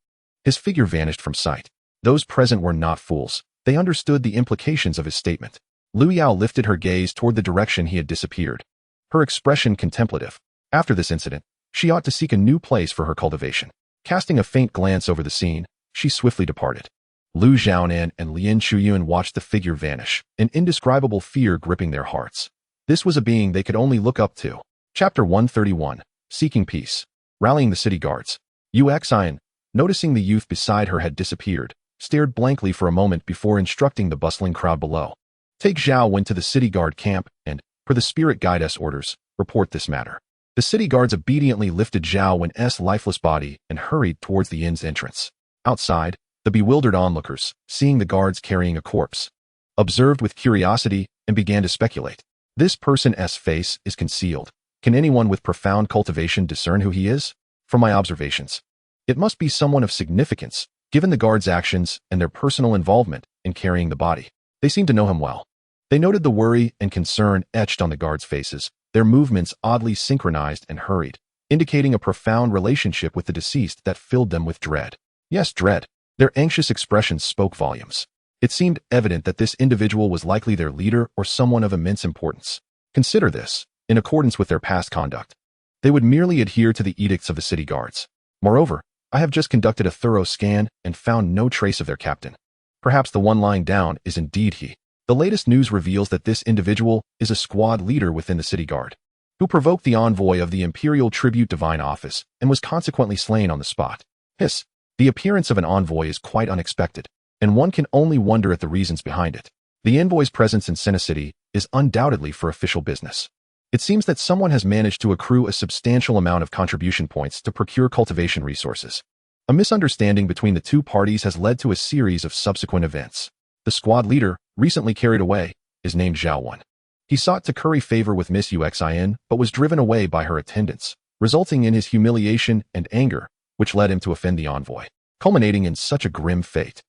his figure vanished from sight. Those present were not fools. They understood the implications of his statement. Lu Yao lifted her gaze toward the direction he had disappeared, her expression contemplative. After this incident, she ought to seek a new place for her cultivation. Casting a faint glance over the scene, she swiftly departed. Lu Xiaonan and Lin Chuyuan watched the figure vanish, an indescribable fear gripping their hearts. This was a being they could only look up to. Chapter 131, Seeking Peace. Rallying the city guards. Xian, noticing the youth beside her had disappeared, stared blankly for a moment before instructing the bustling crowd below. Take Zhao went to the city guard camp and, per the spirit guide's orders, report this matter. The city guards obediently lifted Zhao Wen's lifeless body and hurried towards the inn's entrance. Outside, the bewildered onlookers, seeing the guards carrying a corpse, observed with curiosity and began to speculate. This person's face is concealed. Can anyone with profound cultivation discern who he is? From my observations, it must be someone of significance, given the guards' actions and their personal involvement in carrying the body. They seemed to know him well. They noted the worry and concern etched on the guards' faces, their movements oddly synchronized and hurried, indicating a profound relationship with the deceased that filled them with dread. Yes, dread. Their anxious expressions spoke volumes. It seemed evident that this individual was likely their leader or someone of immense importance. Consider this, in accordance with their past conduct. They would merely adhere to the edicts of the city guards. Moreover, I have just conducted a thorough scan and found no trace of their captain. Perhaps the one lying down is indeed he. The latest news reveals that this individual is a squad leader within the city guard, who provoked the envoy of the Imperial Tribute Divine Office and was consequently slain on the spot. Hiss. The appearance of an envoy is quite unexpected, and one can only wonder at the reasons behind it. The envoy's presence in Senna City is undoubtedly for official business. It seems that someone has managed to accrue a substantial amount of contribution points to procure cultivation resources. A misunderstanding between the two parties has led to a series of subsequent events. The squad leader, recently carried away, is named Zhao Wen. He sought to curry favor with Miss Xian, but was driven away by her attendants, resulting in his humiliation and anger, which led him to offend the envoy, culminating in such a grim fate.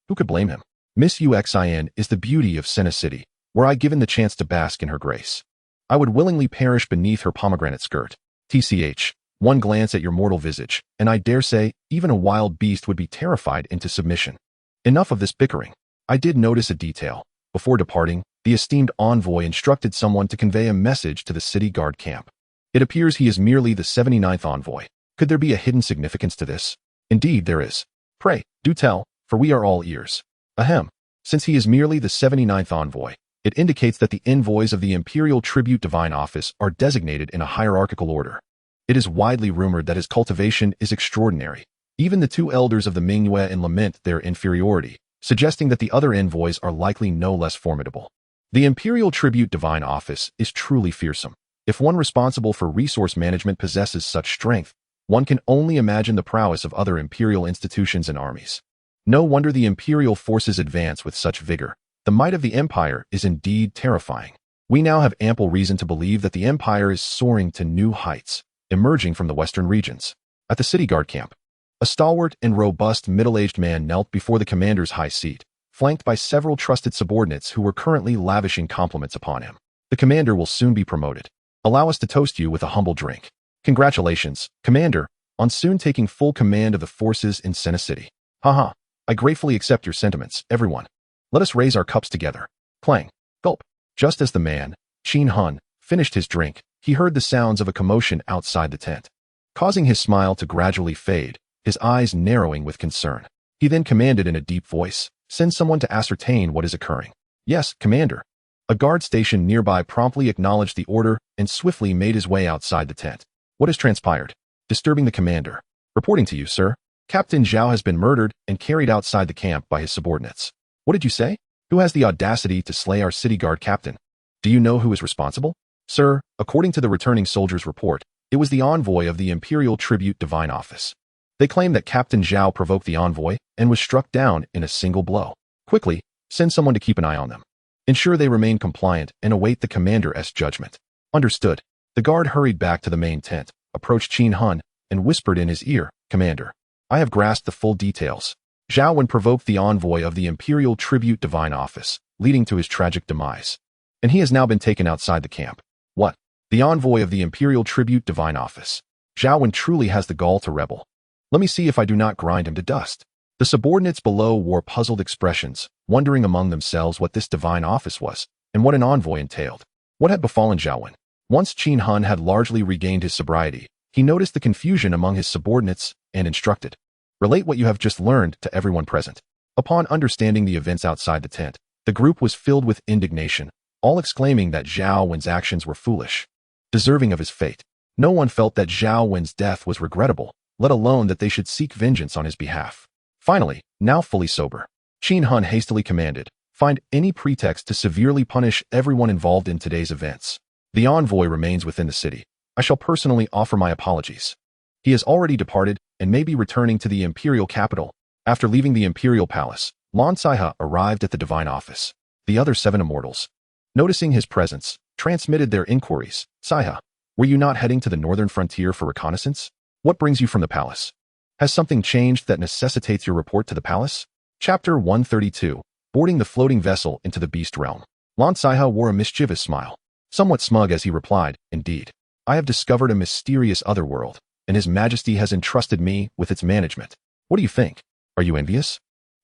Who could blame him? Miss Xian is the beauty of Senna City, were I given the chance to bask in her grace. I would willingly perish beneath her pomegranate skirt. TCH, one glance at your mortal visage, and I dare say, even a wild beast would be terrified into submission. Enough of this bickering. I did notice a detail. Before departing, the esteemed envoy instructed someone to convey a message to the city guard camp. It appears he is merely the 79th envoy. Could there be a hidden significance to this? Indeed there is. Pray, do tell, for we are all ears. Ahem. Since he is merely the 79th envoy, it indicates that the envoys of the Imperial Tribute Divine Office are designated in a hierarchical order. It is widely rumored that his cultivation is extraordinary. Even the two elders of the Mingyue lament their inferiority, suggesting that the other envoys are likely no less formidable. The Imperial Tribute Divine Office is truly fearsome. If one responsible for resource management possesses such strength, one can only imagine the prowess of other imperial institutions and armies. No wonder the imperial forces advance with such vigor. The might of the empire is indeed terrifying. We now have ample reason to believe that the empire is soaring to new heights, emerging from the western regions. At the city guard camp, a stalwart and robust middle-aged man knelt before the commander's high seat, flanked by several trusted subordinates who were currently lavishing compliments upon him. The commander will soon be promoted. Allow us to toast you with a humble drink. Congratulations, Commander, on soon taking full command of the forces in Senna City. Haha, I gratefully accept your sentiments, everyone. Let us raise our cups together. Clang. Gulp. Just as the man, Qin Hun, finished his drink, he heard the sounds of a commotion outside the tent, causing his smile to gradually fade, his eyes narrowing with concern. He then commanded in a deep voice, "Send someone to ascertain what is occurring." "Yes, Commander." A guard stationed nearby promptly acknowledged the order and swiftly made his way outside the tent. "What has transpired?" Disturbing the commander. "Reporting to you, sir. Captain Zhao has been murdered and carried outside the camp by his subordinates." "What did you say? Who has the audacity to slay our city guard captain? Do you know who is responsible?" "Sir, according to the returning soldier's report, it was the envoy of the Imperial Tribute Divine Office. They claim that Captain Zhao provoked the envoy and was struck down in a single blow. Quickly, send someone to keep an eye on them." Ensure they remain compliant and await the commander's judgment. Understood. The guard hurried back to the main tent, approached Qin Hun, and whispered in his ear, Commander, I have grasped the full details. Zhao Wen provoked the envoy of the Imperial Tribute Divine Office, leading to his tragic demise. And he has now been taken outside the camp. What? The envoy of the Imperial Tribute Divine Office. Zhao Wen truly has the gall to rebel. Let me see if I do not grind him to dust. The subordinates below wore puzzled expressions, wondering among themselves what this divine office was, and what an envoy entailed. What had befallen Zhao Wen? Once Qin Hun had largely regained his sobriety, he noticed the confusion among his subordinates and instructed, relate what you have just learned to everyone present. Upon understanding the events outside the tent, the group was filled with indignation, all exclaiming that Zhao Wen's actions were foolish, deserving of his fate. No one felt that Zhao Wen's death was regrettable, let alone that they should seek vengeance on his behalf. Finally, now fully sober, Qin Hun hastily commanded, find any pretext to severely punish everyone involved in today's events. The envoy remains within the city. I shall personally offer my apologies. He has already departed and may be returning to the imperial capital. After leaving the imperial palace, Xianxia arrived at the divine office. The other 7 immortals, noticing his presence, transmitted their inquiries. Xia, were you not heading to the northern frontier for reconnaissance? What brings you from the palace? Has something changed that necessitates your report to the palace? Chapter 132, Boarding the Floating Vessel into the Beast Realm. Xianxia wore a mischievous smile, somewhat smug as he replied, Indeed, I have discovered a mysterious otherworld, and His Majesty has entrusted me with its management. What do you think? Are you envious?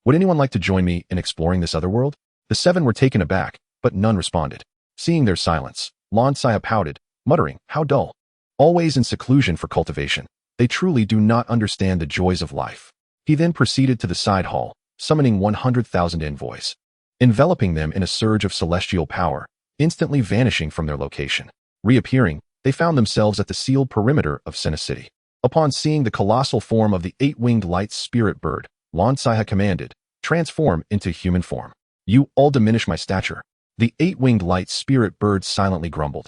Would anyone like to join me in exploring this otherworld? The 7 were taken aback, but none responded. Seeing their silence, Xianxia pouted, muttering, How dull. Always in seclusion for cultivation. They truly do not understand the joys of life. He then proceeded to the side hall, summoning 100,000 envoys, enveloping them in a surge of celestial power, instantly vanishing from their location. Reappearing, they found themselves at the sealed perimeter of Senna City. Upon seeing the colossal form of the 8-winged light spirit bird, Xianxia commanded, Transform into human form. You all diminish my stature. The 8-winged light spirit bird silently grumbled.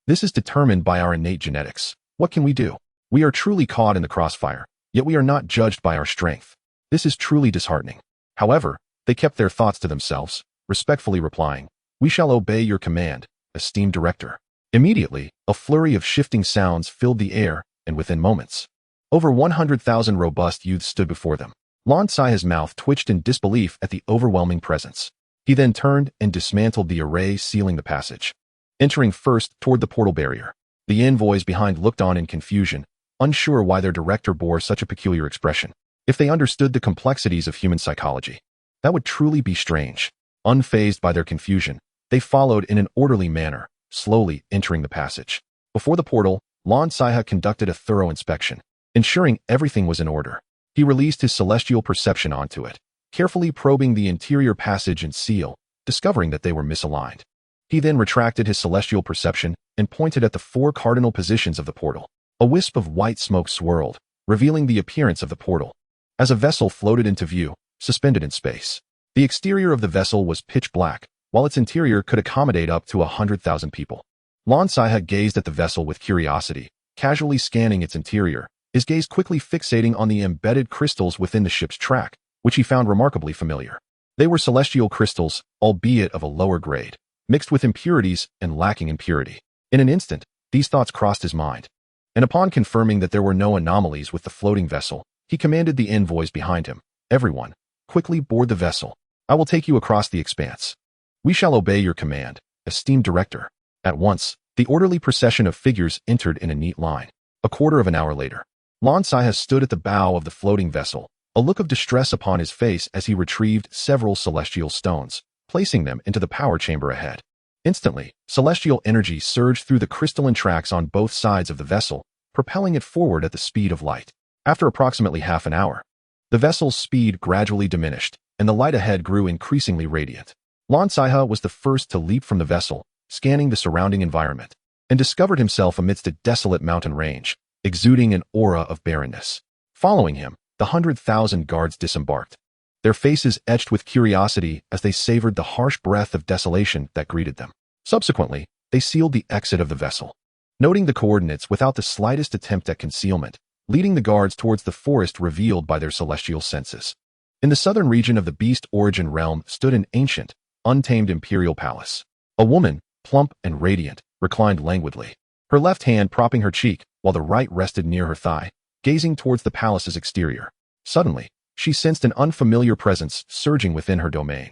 This is determined by our innate genetics. What can we do? We are truly caught in the crossfire, yet we are not judged by our strength. This is truly disheartening. However, they kept their thoughts to themselves, respectfully replying, We shall obey your command, esteemed director. Immediately, a flurry of shifting sounds filled the air, and within moments, over 100,000 robust youths stood before them. Xianxia's mouth twitched in disbelief at the overwhelming presence. He then turned and dismantled the array sealing the passage, entering first toward the portal barrier. The envoys behind looked on in confusion, unsure why their director bore such a peculiar expression. If they understood the complexities of human psychology, that would truly be strange. Unfazed by their confusion, they followed in an orderly manner, slowly entering the passage. Before the portal, Xianxia conducted a thorough inspection, ensuring everything was in order. He released his celestial perception onto it, carefully probing the interior passage and seal, discovering that they were misaligned. He then retracted his celestial perception and pointed at the 4 cardinal positions of the portal. A wisp of white smoke swirled, revealing the appearance of the portal, as a vessel floated into view, suspended in space. The exterior of the vessel was pitch black, while its interior could accommodate up to 100,000 people. Xianxia gazed at the vessel with curiosity, casually scanning its interior, his gaze quickly fixating on the embedded crystals within the ship's track, which he found remarkably familiar. They were celestial crystals, albeit of a lower grade, mixed with impurities and lacking in purity. In an instant, these thoughts crossed his mind, and upon confirming that there were no anomalies with the floating vessel, he commanded the envoys behind him, Everyone, quickly board the vessel. I will take you across the expanse. We shall obey your command, esteemed director. At once, the orderly procession of figures entered in a neat line. A quarter of an hour later, Xianxia stood at the bow of the floating vessel, a look of distress upon his face as he retrieved several celestial stones, placing them into the power chamber ahead. Instantly, celestial energy surged through the crystalline tracks on both sides of the vessel, propelling it forward at the speed of light. After approximately half an hour, the vessel's speed gradually diminished, and the light ahead grew increasingly radiant. Xianxia was the first to leap from the vessel, scanning the surrounding environment, and discovered himself amidst a desolate mountain range, exuding an aura of barrenness. Following him, the 100,000 guards disembarked, their faces etched with curiosity as they savored the harsh breath of desolation that greeted them. Subsequently, they sealed the exit of the vessel, noting the coordinates without the slightest attempt at concealment, leading the guards towards the forest revealed by their celestial senses. In the southern region of the Beast Origin realm stood an ancient, untamed imperial palace. A woman, plump and radiant, reclined languidly, her left hand propping her cheek while the right rested near her thigh, gazing towards the palace's exterior. Suddenly, she sensed an unfamiliar presence surging within her domain,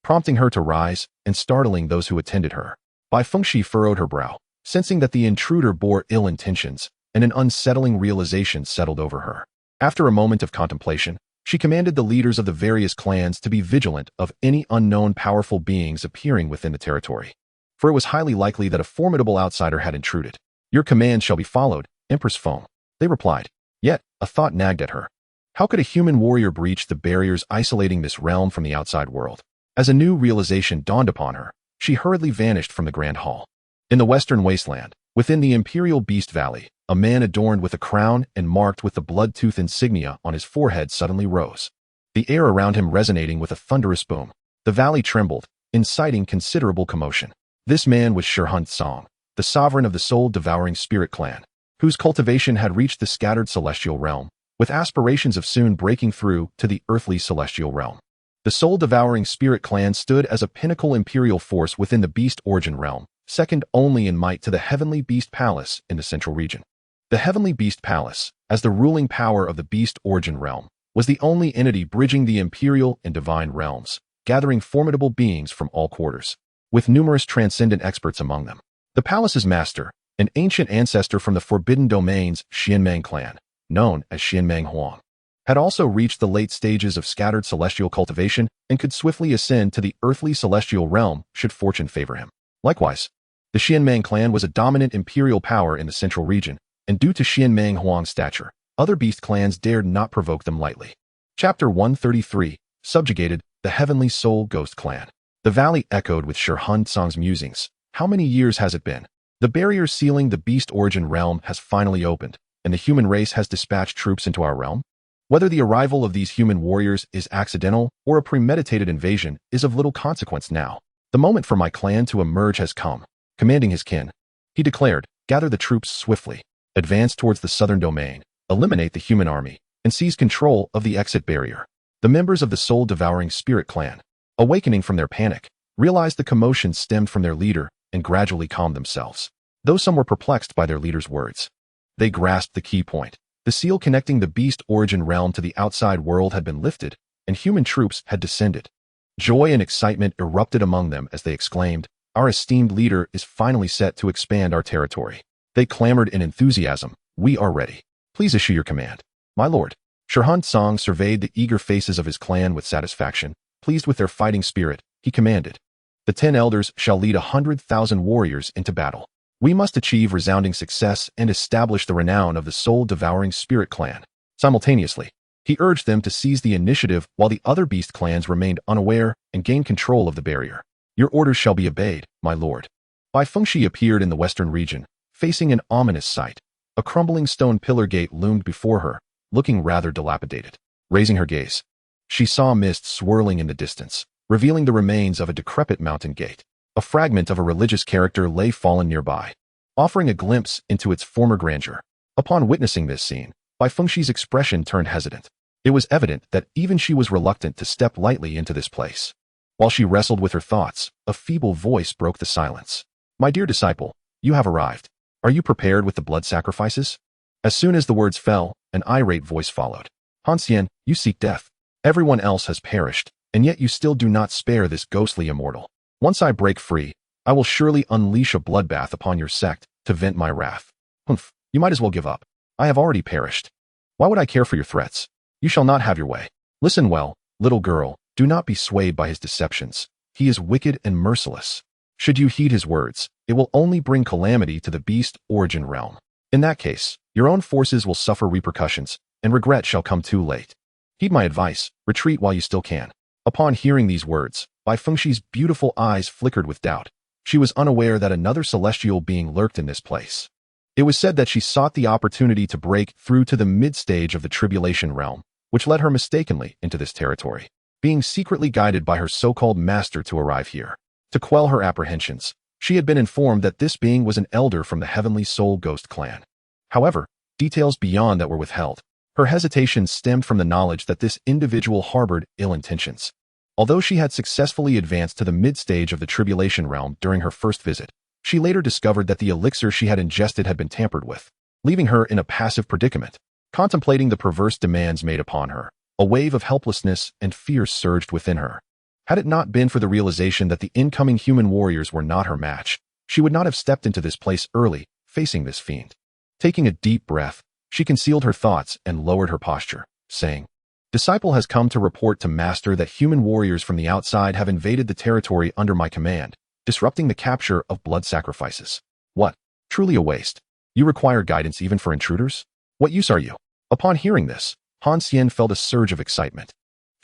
prompting her to rise and startling those who attended her. Bai Fengxi furrowed her brow, sensing that the intruder bore ill intentions, and an unsettling realization settled over her. After a moment of contemplation, she commanded the leaders of the various clans to be vigilant of any unknown powerful beings appearing within the territory, for it was highly likely that a formidable outsider had intruded. "Your commands shall be followed, Empress Feng," they replied. Yet, a thought nagged at her. How could a human warrior breach the barriers isolating this realm from the outside world? As a new realization dawned upon her, she hurriedly vanished from the grand hall. In the western wasteland, within the Imperial Beast Valley, a man adorned with a crown and marked with the blood-tooth insignia on his forehead suddenly rose, the air around him resonating with a thunderous boom. The valley trembled, inciting considerable commotion. This man was Xianxiaaudiobooks, the sovereign of the soul-devouring spirit clan, whose cultivation had reached the scattered celestial realm, with aspirations of soon breaking through to the earthly celestial realm. The soul-devouring spirit clan stood as a pinnacle imperial force within the beast origin realm, second only in might to the heavenly beast palace in the central region. The heavenly beast palace, as the ruling power of the beast origin realm, was the only entity bridging the imperial and divine realms, gathering formidable beings from all quarters, with numerous transcendent experts among them. The palace's master, an ancient ancestor from the Forbidden Domains Xianmeng clan, known as Xianmeng Huang, had also reached the late stages of scattered celestial cultivation and could swiftly ascend to the earthly celestial realm should fortune favor him. Likewise, the Xianmeng clan was a dominant imperial power in the central region, and due to Xianmeng Huang's stature, other beast clans dared not provoke them lightly. Chapter 133, Subjugated, the Heavenly Soul Ghost Clan. The valley echoed with Xianxia's musings. How many years has it been? The barrier sealing the beast origin realm has finally opened, and the human race has dispatched troops into our realm? Whether the arrival of these human warriors is accidental or a premeditated invasion is of little consequence now. The moment for my clan to emerge has come. Commanding his kin, he declared, gather the troops swiftly, advance towards the southern domain, eliminate the human army, and seize control of the exit barrier. The members of the soul-devouring spirit clan, awakening from their panic, realized the commotion stemmed from their leader and gradually calmed themselves, though some were perplexed by their leader's words. They grasped the key point. The seal connecting the beast origin realm to the outside world had been lifted, and human troops had descended. Joy and excitement erupted among them as they exclaimed, "Our esteemed leader is finally set to expand our territory." They clamored in enthusiasm, "We are ready. Please issue your command." "My lord." Xianxiang surveyed the eager faces of his clan with satisfaction. Pleased with their fighting spirit, he commanded, "The 10 elders shall lead 100,000 warriors into battle. We must achieve resounding success and establish the renown of the soul-devouring spirit clan." Simultaneously, he urged them to seize the initiative while the other beast clans remained unaware and gain control of the barrier. "Your orders shall be obeyed, my lord." Bai Fengxi appeared in the western region, facing an ominous sight. A crumbling stone pillar gate loomed before her, looking rather dilapidated. Raising her gaze, she saw mist swirling in the distance, revealing the remains of a decrepit mountain gate. A fragment of a religious character lay fallen nearby, offering a glimpse into its former grandeur. Upon witnessing this scene, Bai Fengxi's expression turned hesitant. It was evident that even she was reluctant to step lightly into this place. While she wrestled with her thoughts, a feeble voice broke the silence. "My dear disciple, you have arrived. Are you prepared with the blood sacrifices?" As soon as the words fell, an irate voice followed. "Hanxian, you seek death. Everyone else has perished, and yet you still do not spare this ghostly immortal. Once I break free, I will surely unleash a bloodbath upon your sect to vent my wrath. Humph, you might as well give up. I have already perished. Why would I care for your threats? You shall not have your way. Listen well, little girl, do not be swayed by his deceptions. He is wicked and merciless. Should you heed his words, it will only bring calamity to the beast origin realm. In that case, your own forces will suffer repercussions, and regret shall come too late. Heed my advice, retreat while you still can." Upon hearing these words, Bai Fengxi's beautiful eyes flickered with doubt. She was unaware that another celestial being lurked in this place. It was said that she sought the opportunity to break through to the mid-stage of the tribulation realm, which led her mistakenly into this territory, being secretly guided by her so-called master to arrive here. To quell her apprehensions, she had been informed that this being was an elder from the Heavenly Soul Ghost clan. However, details beyond that were withheld. Her hesitation stemmed from the knowledge that this individual harbored ill intentions. Although she had successfully advanced to the mid-stage of the Tribulation Realm during her first visit, she later discovered that the elixir she had ingested had been tampered with, leaving her in a passive predicament. Contemplating the perverse demands made upon her, a wave of helplessness and fear surged within her. Had it not been for the realization that the incoming human warriors were not her match, she would not have stepped into this place early, facing this fiend. Taking a deep breath, she concealed her thoughts and lowered her posture, saying, "Disciple has come to report to Master that human warriors from the outside have invaded the territory under my command, disrupting the capture of blood sacrifices. What? Truly a waste. You require guidance even for intruders? What use are you?" Upon hearing this, Han Xian felt a surge of excitement.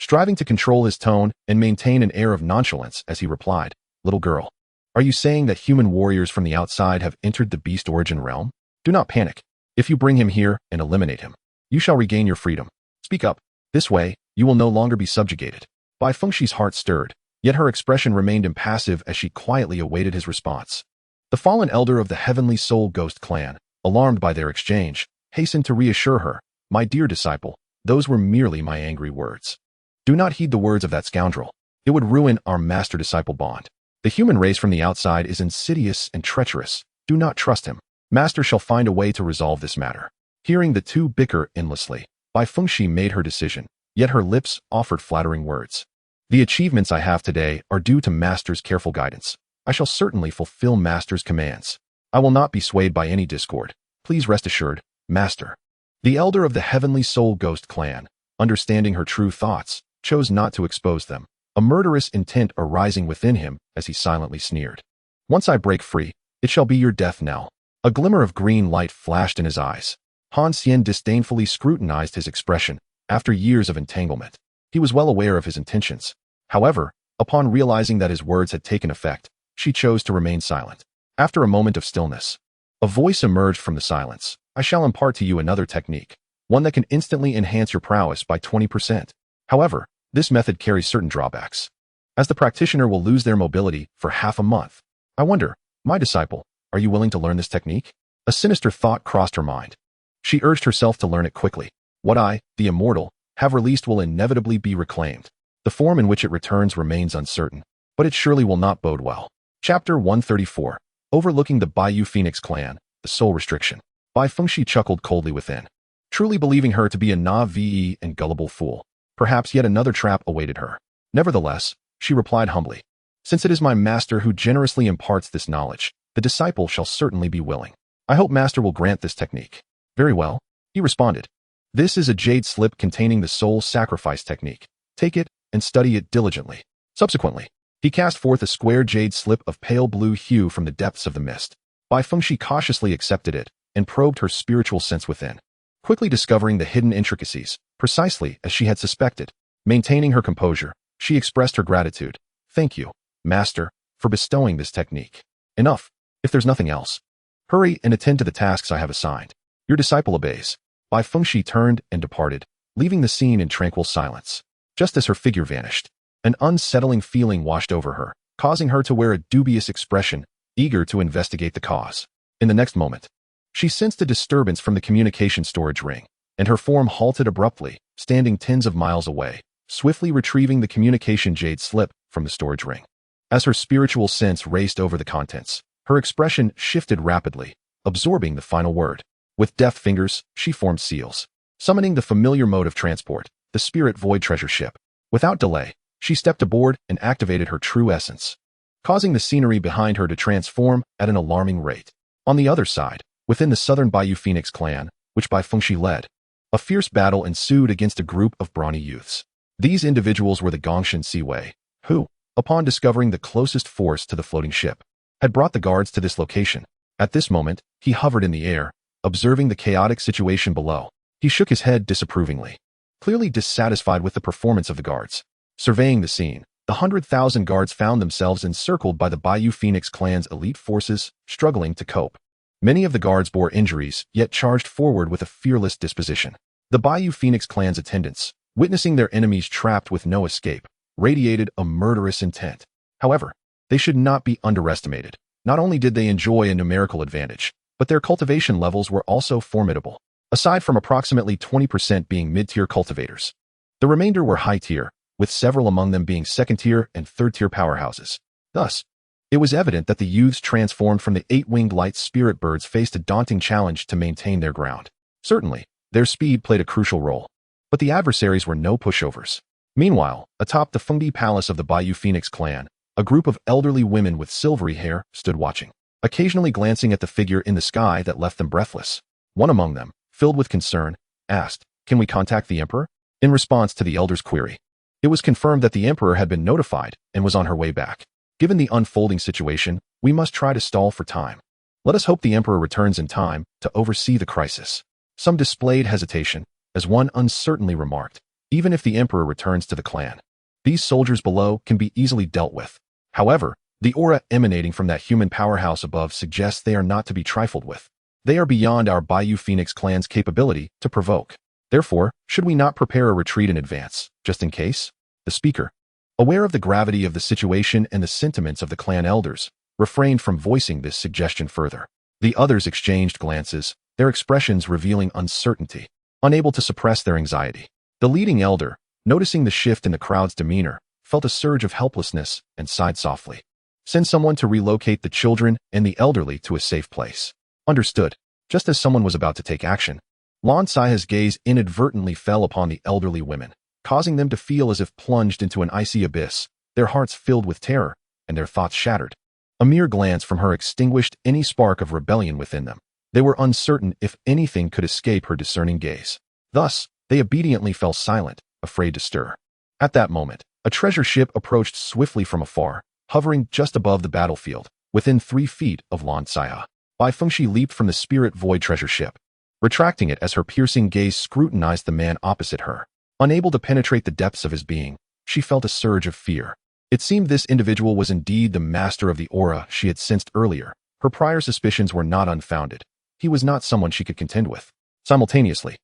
Striving to control his tone and maintain an air of nonchalance as he replied, "Little girl, are you saying that human warriors from the outside have entered the beast origin realm? Do not panic. If you bring him here and eliminate him, you shall regain your freedom. Speak up. This way, you will no longer be subjugated." Bai Fengxi's heart stirred, yet her expression remained impassive as she quietly awaited his response. The fallen elder of the Heavenly Soul Ghost clan, alarmed by their exchange, hastened to reassure her, "My dear disciple, those were merely my angry words. Do not heed the words of that scoundrel. It would ruin our master-disciple bond. The human race from the outside is insidious and treacherous. Do not trust him. Master shall find a way to resolve this matter." Hearing the two bicker endlessly, Bai Fengxi made her decision, yet her lips offered flattering words. "The achievements I have today are due to Master's careful guidance. I shall certainly fulfill Master's commands. I will not be swayed by any discord. Please rest assured, Master." The elder of the Heavenly Soul Ghost clan, understanding her true thoughts, chose not to expose them, a murderous intent arising within him as he silently sneered. "Once I break free, it shall be your death knell." A glimmer of green light flashed in his eyes. Han Xian disdainfully scrutinized his expression. After years of entanglement, he was well aware of his intentions. However, upon realizing that his words had taken effect, she chose to remain silent. After a moment of stillness, a voice emerged from the silence. "I shall impart to you another technique, one that can instantly enhance your prowess by 20%. However, this method carries certain drawbacks, as the practitioner will lose their mobility for half a month. I wonder, my disciple, are you willing to learn this technique?" A sinister thought crossed her mind. She urged herself to learn it quickly. What I, the immortal, have released will inevitably be reclaimed. The form in which it returns remains uncertain, but it surely will not bode well. Chapter 134. Overlooking the Baiyu Phoenix clan, the soul restriction. Bai Fengxi chuckled coldly within, truly believing her to be a naive and gullible fool. Perhaps yet another trap awaited her. Nevertheless, she replied humbly, "Since it is my master who generously imparts this knowledge, the disciple shall certainly be willing. I hope master will grant this technique." "Very well," he responded. "This is a jade slip containing the soul sacrifice technique. Take it and study it diligently." Subsequently, he cast forth a square jade slip of pale blue hue from the depths of the mist. Bai Fengxi cautiously accepted it and probed her spiritual sense within, quickly discovering the hidden intricacies, precisely as she had suspected. Maintaining her composure, she expressed her gratitude. "Thank you, master, for bestowing this technique. Enough, if there's nothing else. Hurry and attend to the tasks I have assigned." Your disciple obeys. Bai Fengxi turned and departed, leaving the scene in tranquil silence. Just as her figure vanished, an unsettling feeling washed over her, causing her to wear a dubious expression, eager to investigate the cause. In the next moment, she sensed a disturbance from the communication storage ring, and her form halted abruptly, standing tens of miles away, swiftly retrieving the communication jade slip from the storage ring. As her spiritual sense raced over the contents, her expression shifted rapidly, absorbing the final word. With deft fingers, she formed seals, summoning the familiar mode of transport, the spirit void treasure ship. Without delay, she stepped aboard and activated her true essence, causing the scenery behind her to transform at an alarming rate. On the other side, within the southern Baiyu Phoenix clan, which Bai Fengxi led, a fierce battle ensued against a group of brawny youths. These individuals were the Gongshan Siwei, who, upon discovering the closest force to the floating ship, had brought the guards to this location. At this moment, he hovered in the air, observing the chaotic situation below. He shook his head disapprovingly, clearly dissatisfied with the performance of the guards. Surveying the scene, the 100,000 guards found themselves encircled by the Baiyu Phoenix clan's elite forces, struggling to cope. Many of the guards bore injuries, yet charged forward with a fearless disposition. The Baiyu Phoenix clan's attendants, witnessing their enemies trapped with no escape, radiated a murderous intent. However, they should not be underestimated. Not only did they enjoy a numerical advantage, but their cultivation levels were also formidable. Aside from approximately 20% being mid-tier cultivators, the remainder were high-tier, with several among them being second-tier and third-tier powerhouses. Thus, it was evident that the youths transformed from the eight-winged light spirit birds faced a daunting challenge to maintain their ground. Certainly, their speed played a crucial role, but the adversaries were no pushovers. Meanwhile, atop the Fengdi Palace of the Bayou Phoenix clan, a group of elderly women with silvery hair stood watching, occasionally glancing at the figure in the sky that left them breathless. One among them, filled with concern, asked, "Can we contact the Emperor?" In response to the elder's query, it was confirmed that the Emperor had been notified and was on her way back. Given the unfolding situation, we must try to stall for time. Let us hope the Emperor returns in time to oversee the crisis. Some displayed hesitation, as one uncertainly remarked, even if the Emperor returns to the clan, these soldiers below can be easily dealt with. However, the aura emanating from that human powerhouse above suggests they are not to be trifled with. They are beyond our Bayou Phoenix clan's capability to provoke. Therefore, should we not prepare a retreat in advance, just in case? The speaker, aware of the gravity of the situation and the sentiments of the clan elders, refrained from voicing this suggestion further. The others exchanged glances, their expressions revealing uncertainty, unable to suppress their anxiety. The leading elder, noticing the shift in the crowd's demeanor, felt a surge of helplessness and sighed softly. Send someone to relocate the children and the elderly to a safe place. Understood. Just as someone was about to take action, Xianxia's gaze inadvertently fell upon the elderly women, causing them to feel as if plunged into an icy abyss, their hearts filled with terror and their thoughts shattered. A mere glance from her extinguished any spark of rebellion within them. They were uncertain if anything could escape her discerning gaze. Thus, they obediently fell silent, afraid to stir. At that moment, a treasure ship approached swiftly from afar, hovering just above the battlefield, within 3 feet of Xianxia. Bai Fengxi leaped from the spirit void treasure ship, retracting it as her piercing gaze scrutinized the man opposite her. Unable to penetrate the depths of his being, she felt a surge of fear. It seemed this individual was indeed the master of the aura she had sensed earlier. Her prior suspicions were not unfounded. He was not someone she could contend with. Simultaneously,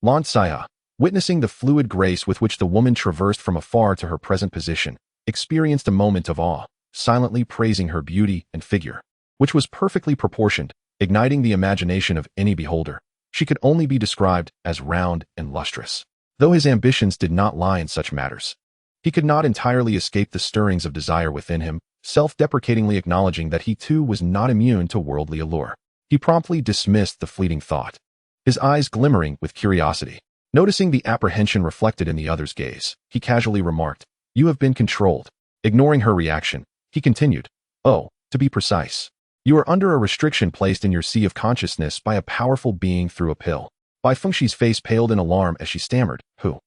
Xianxia, witnessing the fluid grace with which the woman traversed from afar to her present position, experienced a moment of awe, silently praising her beauty and figure, which was perfectly proportioned, igniting the imagination of any beholder. She could only be described as round and lustrous. Though his ambitions did not lie in such matters, he could not entirely escape the stirrings of desire within him, self-deprecatingly acknowledging that he too was not immune to worldly allure. He promptly dismissed the fleeting thought, his eyes glimmering with curiosity. Noticing the apprehension reflected in the other's gaze, he casually remarked, "You have been controlled." Ignoring her reaction, he continued, "Oh, to be precise, you are under a restriction placed in your sea of consciousness by a powerful being through a pill." Bai Fengxi's face paled in alarm as she stammered, Who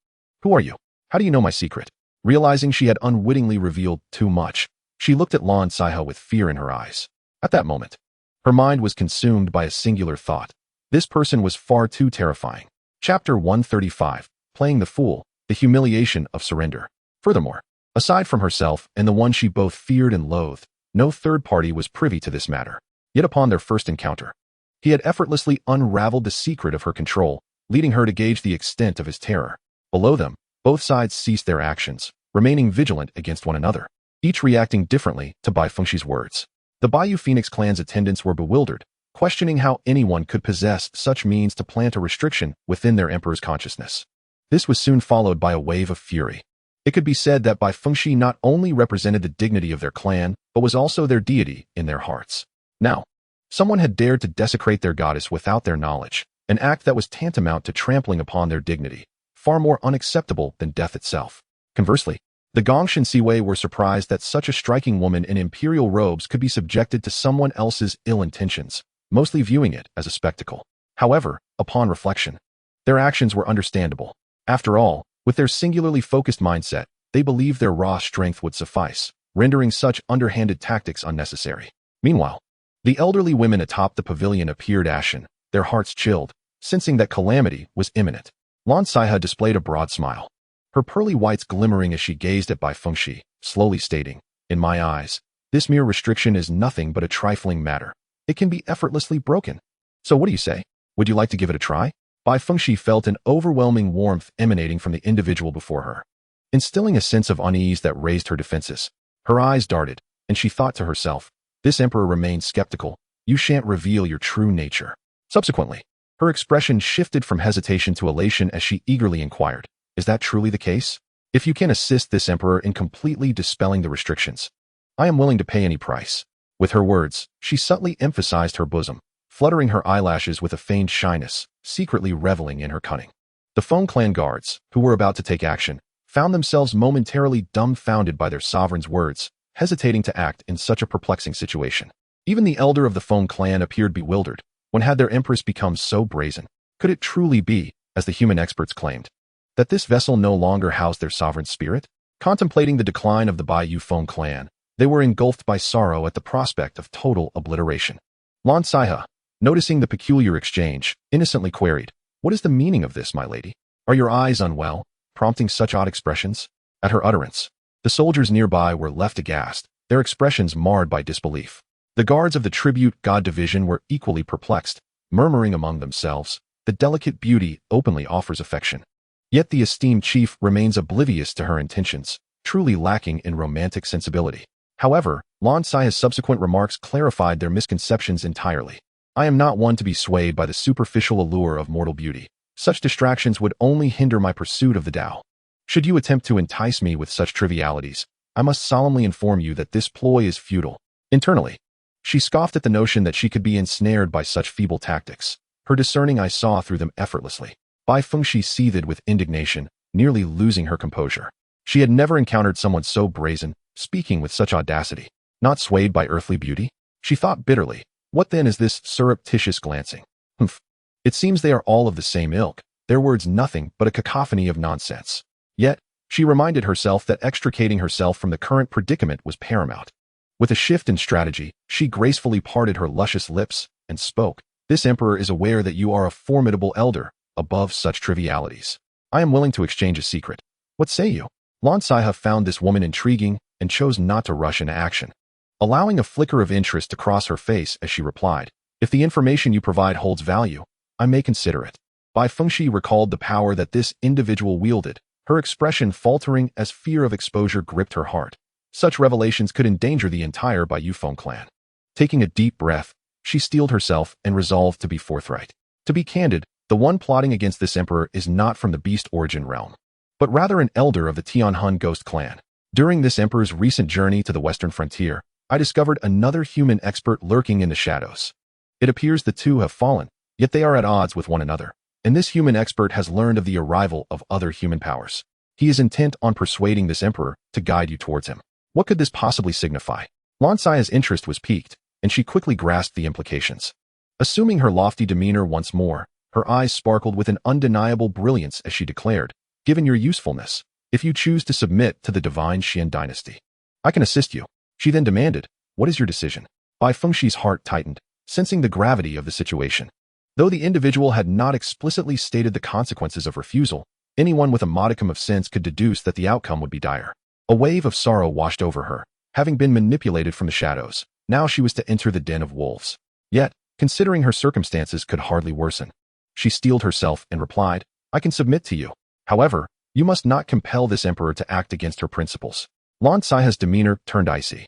are you? How do you know my secret?" Realizing she had unwittingly revealed too much, she looked at Xianxia with fear in her eyes. At that moment, her mind was consumed by a singular thought. This person was far too terrifying. Chapter 135, Playing the Fool, the Humiliation of Surrender. Furthermore, aside from herself and the one she both feared and loathed, no third party was privy to this matter. Yet upon their first encounter, he had effortlessly unraveled the secret of her control, leading her to gauge the extent of his terror. Below them, both sides ceased their actions, remaining vigilant against one another, each reacting differently to Bai Fengxi's words. The Bayou Phoenix clan's attendants were bewildered, questioning how anyone could possess such means to plant a restriction within their emperor's consciousness. This was soon followed by a wave of fury. It could be said that Bai Fengxi not only represented the dignity of their clan, but was also their deity in their hearts. Now, someone had dared to desecrate their goddess without their knowledge, an act that was tantamount to trampling upon their dignity, far more unacceptable than death itself. Conversely, the Gongshan Siwei were surprised that such a striking woman in imperial robes could be subjected to someone else's ill intentions, mostly viewing it as a spectacle. However, upon reflection, their actions were understandable. After all, with their singularly focused mindset, they believed their raw strength would suffice, rendering such underhanded tactics unnecessary. Meanwhile, the elderly women atop the pavilion appeared ashen, their hearts chilled, sensing that calamity was imminent. Xianxia displayed a broad smile, her pearly whites glimmering as she gazed at Bai Fengxi, slowly stating, "In my eyes, this mere restriction is nothing but a trifling matter. It can be effortlessly broken. So what do you say? Would you like to give it a try?" Bai Fengxi felt an overwhelming warmth emanating from the individual before her, instilling a sense of unease that raised her defenses. Her eyes darted, and she thought to herself, "This emperor remains skeptical. You shan't reveal your true nature." Subsequently, her expression shifted from hesitation to elation as she eagerly inquired, "Is that truly the case? If you can assist this emperor in completely dispelling the restrictions, I am willing to pay any price. With her words, she subtly emphasized her bosom, fluttering her eyelashes with a feigned shyness, secretly reveling in her cunning. The Feng clan guards, who were about to take action, found themselves momentarily dumbfounded by their sovereign's words, hesitating to act in such a perplexing situation. Even the elder of the Feng clan appeared bewildered. When had their empress become so brazen? Could it truly be, as the human experts claimed, that this vessel no longer housed their sovereign spirit? Contemplating the decline of the Baiyu Feng clan, they were engulfed by sorrow at the prospect of total obliteration. Xianxia, noticing the peculiar exchange, innocently queried, "What is the meaning of this, my lady? Are your eyes unwell, prompting such odd expressions?" At her utterance, the soldiers nearby were left aghast, their expressions marred by disbelief. The guards of the tribute god division were equally perplexed, murmuring among themselves, "The delicate beauty openly offers affection. Yet the esteemed chief remains oblivious to her intentions, truly lacking in romantic sensibility." However, Xianxia's subsequent remarks clarified their misconceptions entirely. "I am not one to be swayed by the superficial allure of mortal beauty. Such distractions would only hinder my pursuit of the Tao. Should you attempt to entice me with such trivialities, I must solemnly inform you that this ploy is futile." Internally, she scoffed at the notion that she could be ensnared by such feeble tactics. Her discerning eye saw through them effortlessly. Bai Fengxi seethed with indignation, nearly losing her composure. She had never encountered someone so brazen, speaking with such audacity. Not swayed by earthly beauty? She thought bitterly. What then is this surreptitious glancing? Humph. It seems they are all of the same ilk, their words nothing but a cacophony of nonsense. Yet, she reminded herself that extricating herself from the current predicament was paramount. With a shift in strategy, she gracefully parted her luscious lips and spoke. "This emperor is aware that you are a formidable elder, above such trivialities. I am willing to exchange a secret. What say you?" Xianxia found this woman intriguing and chose not to rush into action, allowing a flicker of interest to cross her face as she replied, "If the information you provide holds value, I may consider it." Bai Fengxi recalled the power that this individual wielded, her expression faltering as fear of exposure gripped her heart. Such revelations could endanger the entire Baiyu Feng clan. Taking a deep breath, she steeled herself and resolved to be forthright. To be candid, the one plotting against this emperor is not from the beast origin realm, but rather an elder of the Tianhun ghost clan. During this emperor's recent journey to the western frontier, I discovered another human expert lurking in the shadows. It appears the two have fallen, yet they are at odds with one another, and this human expert has learned of the arrival of other human powers. He is intent on persuading this emperor to guide you towards him. What could this possibly signify? Xianxia's interest was piqued, and she quickly grasped the implications. Assuming her lofty demeanor once more, her eyes sparkled with an undeniable brilliance as she declared, "Given your usefulness, if you choose to submit to the divine Xian dynasty, I can assist you." She then demanded, "What is your decision?" Bai Fengxi's heart tightened, sensing the gravity of the situation. Though the individual had not explicitly stated the consequences of refusal, anyone with a modicum of sense could deduce that the outcome would be dire. A wave of sorrow washed over her. Having been manipulated from the shadows, now she was to enter the den of wolves. Yet, considering her circumstances could hardly worsen. She steeled herself and replied, "I can submit to you. However, you must not compel this emperor to act against her principles." Xianxia's demeanor turned icy,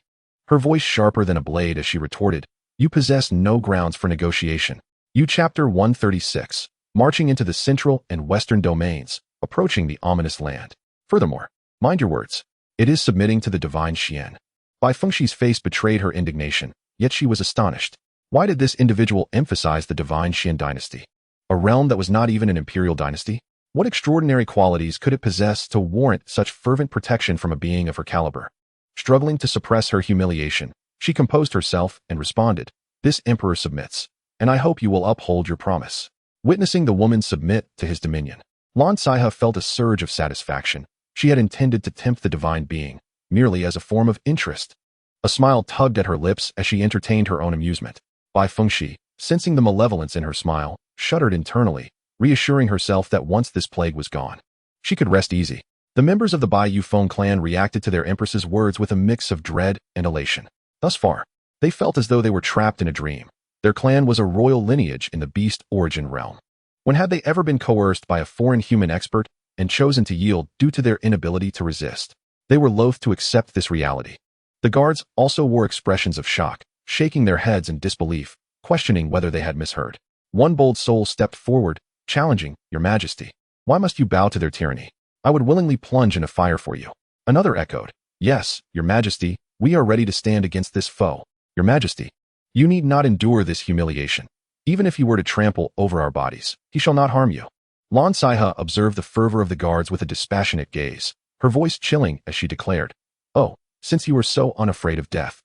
her voice sharper than a blade as she retorted, "You possess no grounds for negotiation." Chapter 136, marching into the central and western domains, approaching the ominous land. Furthermore, mind your words. It is submitting to the divine Xian. Bai Fengxi's face betrayed her indignation, yet she was astonished. Why did this individual emphasize the divine Xian dynasty? A realm that was not even an imperial dynasty? What extraordinary qualities could it possess to warrant such fervent protection from a being of her caliber? Struggling to suppress her humiliation, she composed herself and responded, "This emperor submits, and I hope you will uphold your promise." Witnessing the woman submit to his dominion, Xianxia felt a surge of satisfaction. She had intended to tempt the divine being, merely as a form of interest. A smile tugged at her lips as she entertained her own amusement. Bai Fengxi, sensing the malevolence in her smile, shuddered internally, reassuring herself that once this plague was gone, she could rest easy. The members of the Baiyu Feng clan reacted to their empress's words with a mix of dread and elation. Thus far, they felt as though they were trapped in a dream. Their clan was a royal lineage in the beast origin realm. When had they ever been coerced by a foreign human expert and chosen to yield due to their inability to resist? They were loath to accept this reality. The guards also wore expressions of shock, shaking their heads in disbelief, questioning whether they had misheard. One bold soul stepped forward, challenging, "Your Majesty, why must you bow to their tyranny? I would willingly plunge in a fire for you. Another echoed, yes, your majesty, we are ready to stand against this foe. Your majesty, you need not endure this humiliation. Even if he were to trample over our bodies, he shall not harm you. Xianxia observed the fervor of the guards with a dispassionate gaze, her voice chilling as she declared, oh, since you are so unafraid of death,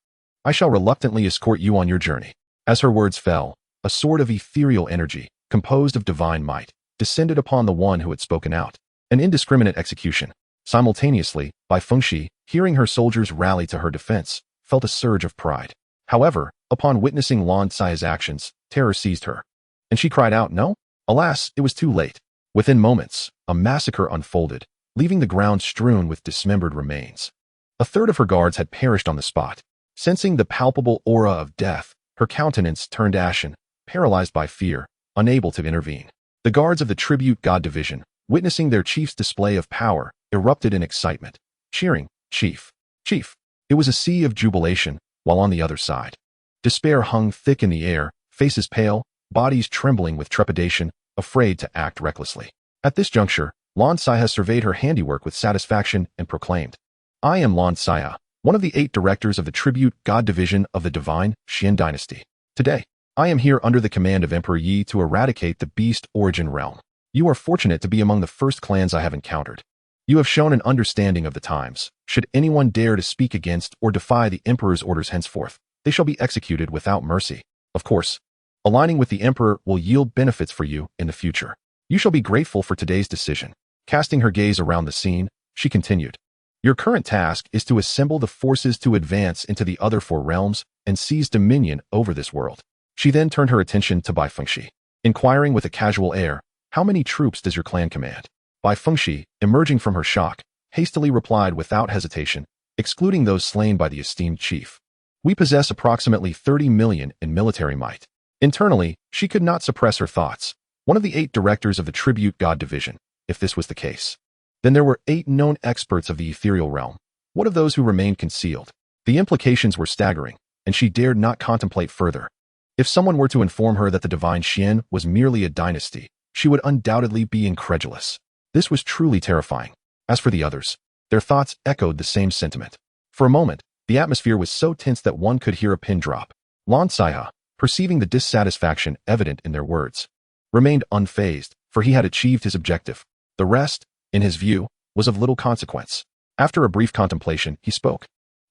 I shall reluctantly escort you on your journey. As her words fell, a sword of ethereal energy, composed of divine might, descended upon the one who had spoken out. An indiscriminate execution. Simultaneously, Bai Fengxi, hearing her soldiers rally to her defense, felt a surge of pride. However, upon witnessing Xianxia's actions, terror seized her. And she cried out, no? Alas, it was too late. Within moments, a massacre unfolded, leaving the ground strewn with dismembered remains. A third of her guards had perished on the spot. Sensing the palpable aura of death, her countenance turned ashen, paralyzed by fear, unable to intervene. The guards of the tribute god division, witnessing their chief's display of power, erupted in excitement, cheering, Chief, Chief. It was a sea of jubilation, while on the other side, despair hung thick in the air, faces pale, bodies trembling with trepidation, afraid to act recklessly. At this juncture, Xianxia surveyed her handiwork with satisfaction and proclaimed, I am Xianxia, one of the 8 directors of the tribute god division of the divine Xian dynasty. Today, I am here under the command of Emperor Yi to eradicate the beast origin realm. You are fortunate to be among the first clans I have encountered. You have shown an understanding of the times. Should anyone dare to speak against or defy the Emperor's orders henceforth, they shall be executed without mercy. Of course, aligning with the Emperor will yield benefits for you in the future. You shall be grateful for today's decision. Casting her gaze around the scene, she continued, your current task is to assemble the forces to advance into the other 4 realms and seize dominion over this world. She then turned her attention to Bai Fengxi, inquiring with a casual air, how many troops does your clan command? Bai Fengxi, emerging from her shock, hastily replied without hesitation, excluding those slain by the esteemed chief. We possess approximately 30 million in military might. Internally, she could not suppress her thoughts. One of the 8 directors of the tribute god division, if this was the case. Then there were 8 known experts of the ethereal realm. What of those who remained concealed? The implications were staggering, and she dared not contemplate further. If someone were to inform her that the divine Xian was merely a dynasty, she would undoubtedly be incredulous. This was truly terrifying. As for the others, their thoughts echoed the same sentiment. For a moment, the atmosphere was so tense that one could hear a pin drop. Xianxia, perceiving the dissatisfaction evident in their words, remained unfazed, for he had achieved his objective. The rest, in his view, was of little consequence. After a brief contemplation, he spoke,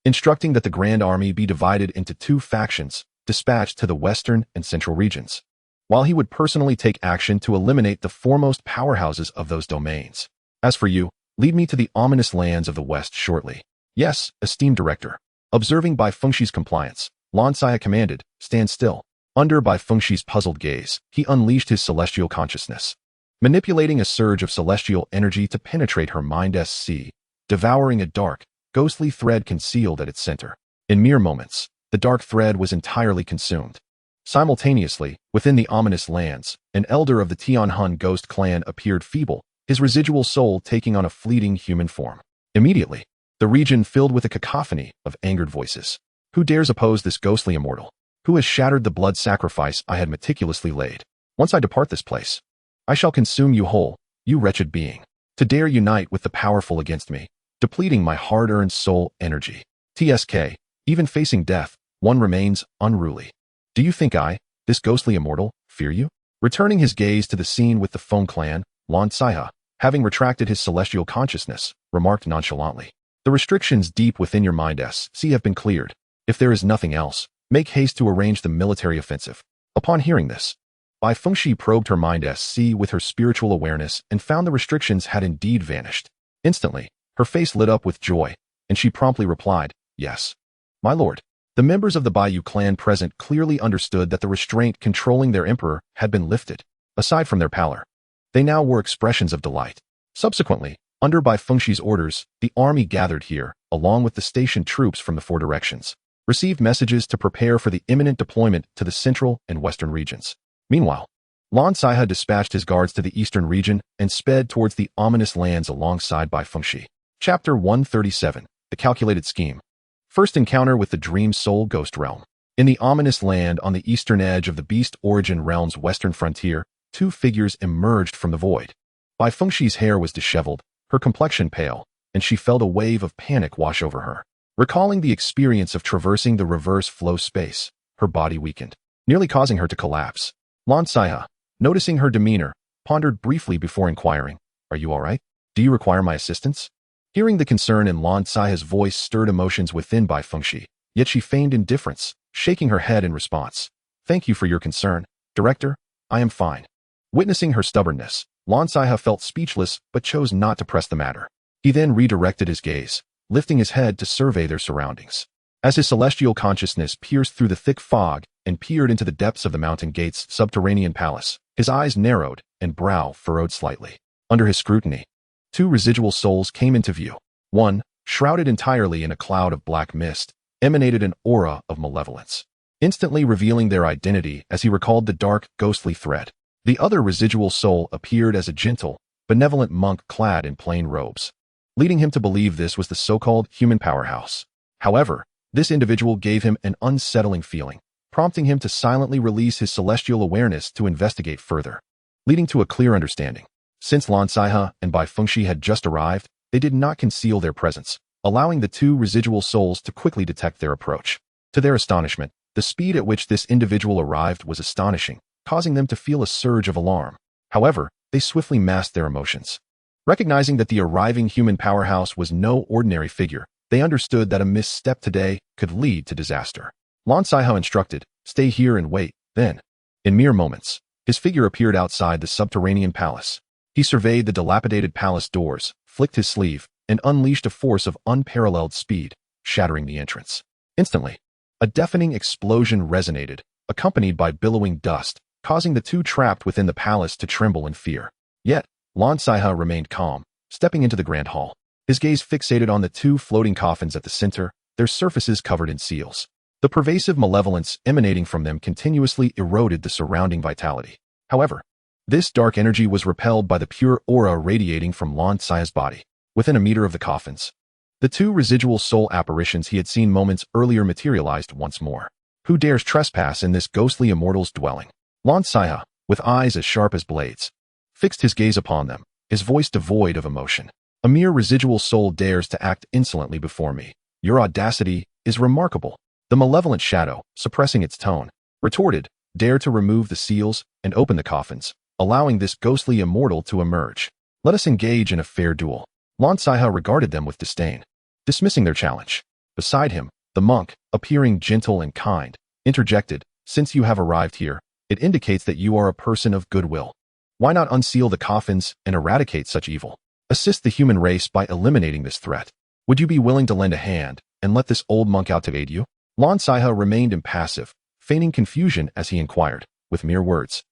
instructing that the Grand Army be divided into 2 factions, dispatched to the western and central regions, while he would personally take action to eliminate the foremost powerhouses of those domains. As for you, lead me to the ominous lands of the west shortly. Yes, esteemed director. Observing Bai Fengxi's compliance, Xianxia commanded, stand still. Under Bai Fengxi's puzzled gaze, he unleashed his celestial consciousness, manipulating a surge of celestial energy to penetrate her mind's sea, devouring a dark, ghostly thread concealed at its center. In mere moments, the dark thread was entirely consumed. Simultaneously, within the ominous lands, an elder of the Tianhun ghost clan appeared feeble, his residual soul taking on a fleeting human form. Immediately, the region filled with a cacophony of angered voices. Who dares oppose this ghostly immortal? Who has shattered the blood sacrifice I had meticulously laid? Once I depart this place, I shall consume you whole, you wretched being. To dare unite with the powerful against me, depleting my hard-earned soul energy. TSK, even facing death, one remains unruly. Do you think I, this ghostly immortal, fear you? Returning his gaze to the scene with the Feng clan, Xianxia, having retracted his celestial consciousness, remarked nonchalantly, the restrictions deep within your mind's sea have been cleared. If there is nothing else, make haste to arrange the military offensive. Upon hearing this, Bai Fengxi probed her mind's sea with her spiritual awareness and found the restrictions had indeed vanished. Instantly, her face lit up with joy, and she promptly replied, yes, my lord. The members of the Baiyu clan present clearly understood that the restraint controlling their emperor had been lifted. Aside from their pallor, they now wore expressions of delight. Subsequently, under Bai Fengxi's orders, the army gathered here, along with the stationed troops from the 4 directions, received messages to prepare for the imminent deployment to the central and western regions. Meanwhile, Xianxia dispatched his guards to the eastern region and sped towards the ominous lands alongside Bai Fengxi. Chapter 137, The Calculated Scheme. First encounter with the Dream Soul Ghost Realm. In the ominous land on the eastern edge of the Beast Origin Realm's western frontier, 2 figures emerged from the void. Bai Fengxi's hair was disheveled, her complexion pale, and she felt a wave of panic wash over her. Recalling the experience of traversing the reverse flow space, her body weakened, nearly causing her to collapse. Xianxia, noticing her demeanor, pondered briefly before inquiring, "Are you all right? Do you require my assistance?" Hearing the concern in Xianxia's voice stirred emotions within Bai Fengxi, yet she feigned indifference, shaking her head in response. "Thank you for your concern, Director. I am fine." Witnessing her stubbornness, Xianxia felt speechless but chose not to press the matter. He then redirected his gaze, lifting his head to survey their surroundings. As his celestial consciousness pierced through the thick fog and peered into the depths of the Mountain Gate's subterranean palace, his eyes narrowed and brow furrowed slightly. Under his scrutiny, two residual souls came into view. One, shrouded entirely in a cloud of black mist, emanated an aura of malevolence, instantly revealing their identity as he recalled the dark, ghostly threat. The other residual soul appeared as a gentle, benevolent monk clad in plain robes, leading him to believe this was the so-called human powerhouse. However, this individual gave him an unsettling feeling, prompting him to silently release his celestial awareness to investigate further, leading to a clear understanding. Since Xianxia and Bai Fengxi had just arrived, they did not conceal their presence, allowing the two residual souls to quickly detect their approach. To their astonishment, the speed at which this individual arrived was astonishing, causing them to feel a surge of alarm. However, they swiftly masked their emotions. Recognizing that the arriving human powerhouse was no ordinary figure, they understood that a misstep today could lead to disaster. Xianxia instructed, "Stay here and wait." Then, in mere moments, his figure appeared outside the subterranean palace. He surveyed the dilapidated palace doors, flicked his sleeve, and unleashed a force of unparalleled speed, shattering the entrance. Instantly, a deafening explosion resonated, accompanied by billowing dust, causing the two trapped within the palace to tremble in fear. Yet, Xianxia remained calm, stepping into the grand hall. His gaze fixated on the two floating coffins at the center, their surfaces covered in seals. The pervasive malevolence emanating from them continuously eroded the surrounding vitality. However, this dark energy was repelled by the pure aura radiating from Xianxia's body. Within a meter of the coffins, the two residual soul apparitions he had seen moments earlier materialized once more. Who dares trespass in this ghostly immortal's dwelling? Xianxia, with eyes as sharp as blades, fixed his gaze upon them, his voice devoid of emotion. "A mere residual soul dares to act insolently before me. Your audacity is remarkable." The malevolent shadow, suppressing its tone, retorted, "Dare to remove the seals and open the coffins, allowing this ghostly immortal to emerge. Let us engage in a fair duel." Xianxia regarded them with disdain, dismissing their challenge. Beside him, the monk, appearing gentle and kind, interjected, "Since you have arrived here, it indicates that you are a person of goodwill. Why not unseal the coffins and eradicate such evil? Assist the human race by eliminating this threat. Would you be willing to lend a hand and let this old monk out to aid you?" Xianxia remained impassive, feigning confusion as he inquired, with mere words,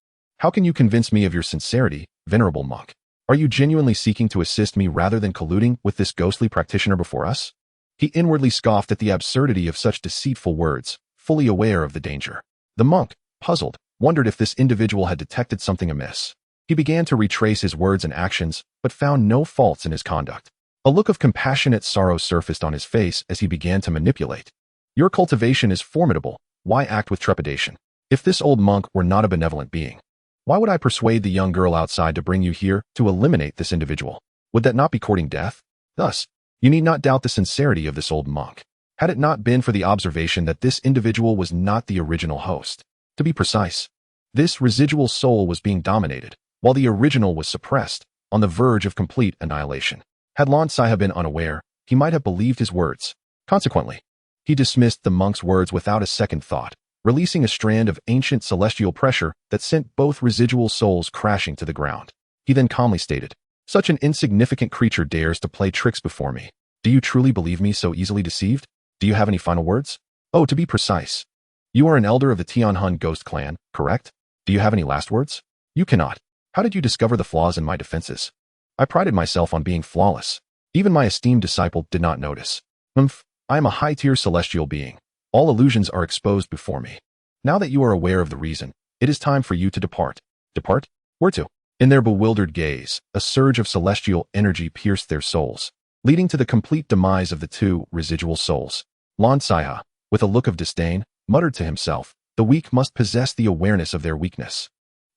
"How can you convince me of your sincerity, venerable monk? Are you genuinely seeking to assist me rather than colluding with this ghostly practitioner before us?" He inwardly scoffed at the absurdity of such deceitful words, fully aware of the danger. The monk, puzzled, wondered if this individual had detected something amiss. He began to retrace his words and actions, but found no faults in his conduct. A look of compassionate sorrow surfaced on his face as he began to manipulate. "Your cultivation is formidable. Why act with trepidation? If this old monk were not a benevolent being, why would I persuade the young girl outside to bring you here to eliminate this individual? Would that not be courting death? Thus, you need not doubt the sincerity of this old monk. Had it not been for the observation that this individual was not the original host. To be precise, this residual soul was being dominated, while the original was suppressed, on the verge of complete annihilation. Had Xianxia been unaware, he might have believed his words. Consequently, he dismissed the monk's words without a second thought, releasing a strand of ancient celestial pressure that sent both residual souls crashing to the ground. He then calmly stated, "Such an insignificant creature dares to play tricks before me. Do you truly believe me so easily deceived? Do you have any final words? Oh, to be precise, you are an elder of the Tianhun ghost clan, correct? Do you have any last words? You cannot. How did you discover the flaws in my defenses? I prided myself on being flawless. Even my esteemed disciple did not notice. I am a high-tier celestial being. All illusions are exposed before me. Now that you are aware of the reason, it is time for you to depart." "Depart? Where to?" In their bewildered gaze, a surge of celestial energy pierced their souls, leading to the complete demise of the two residual souls. Xianxia, with a look of disdain, muttered to himself, "The weak must possess the awareness of their weakness.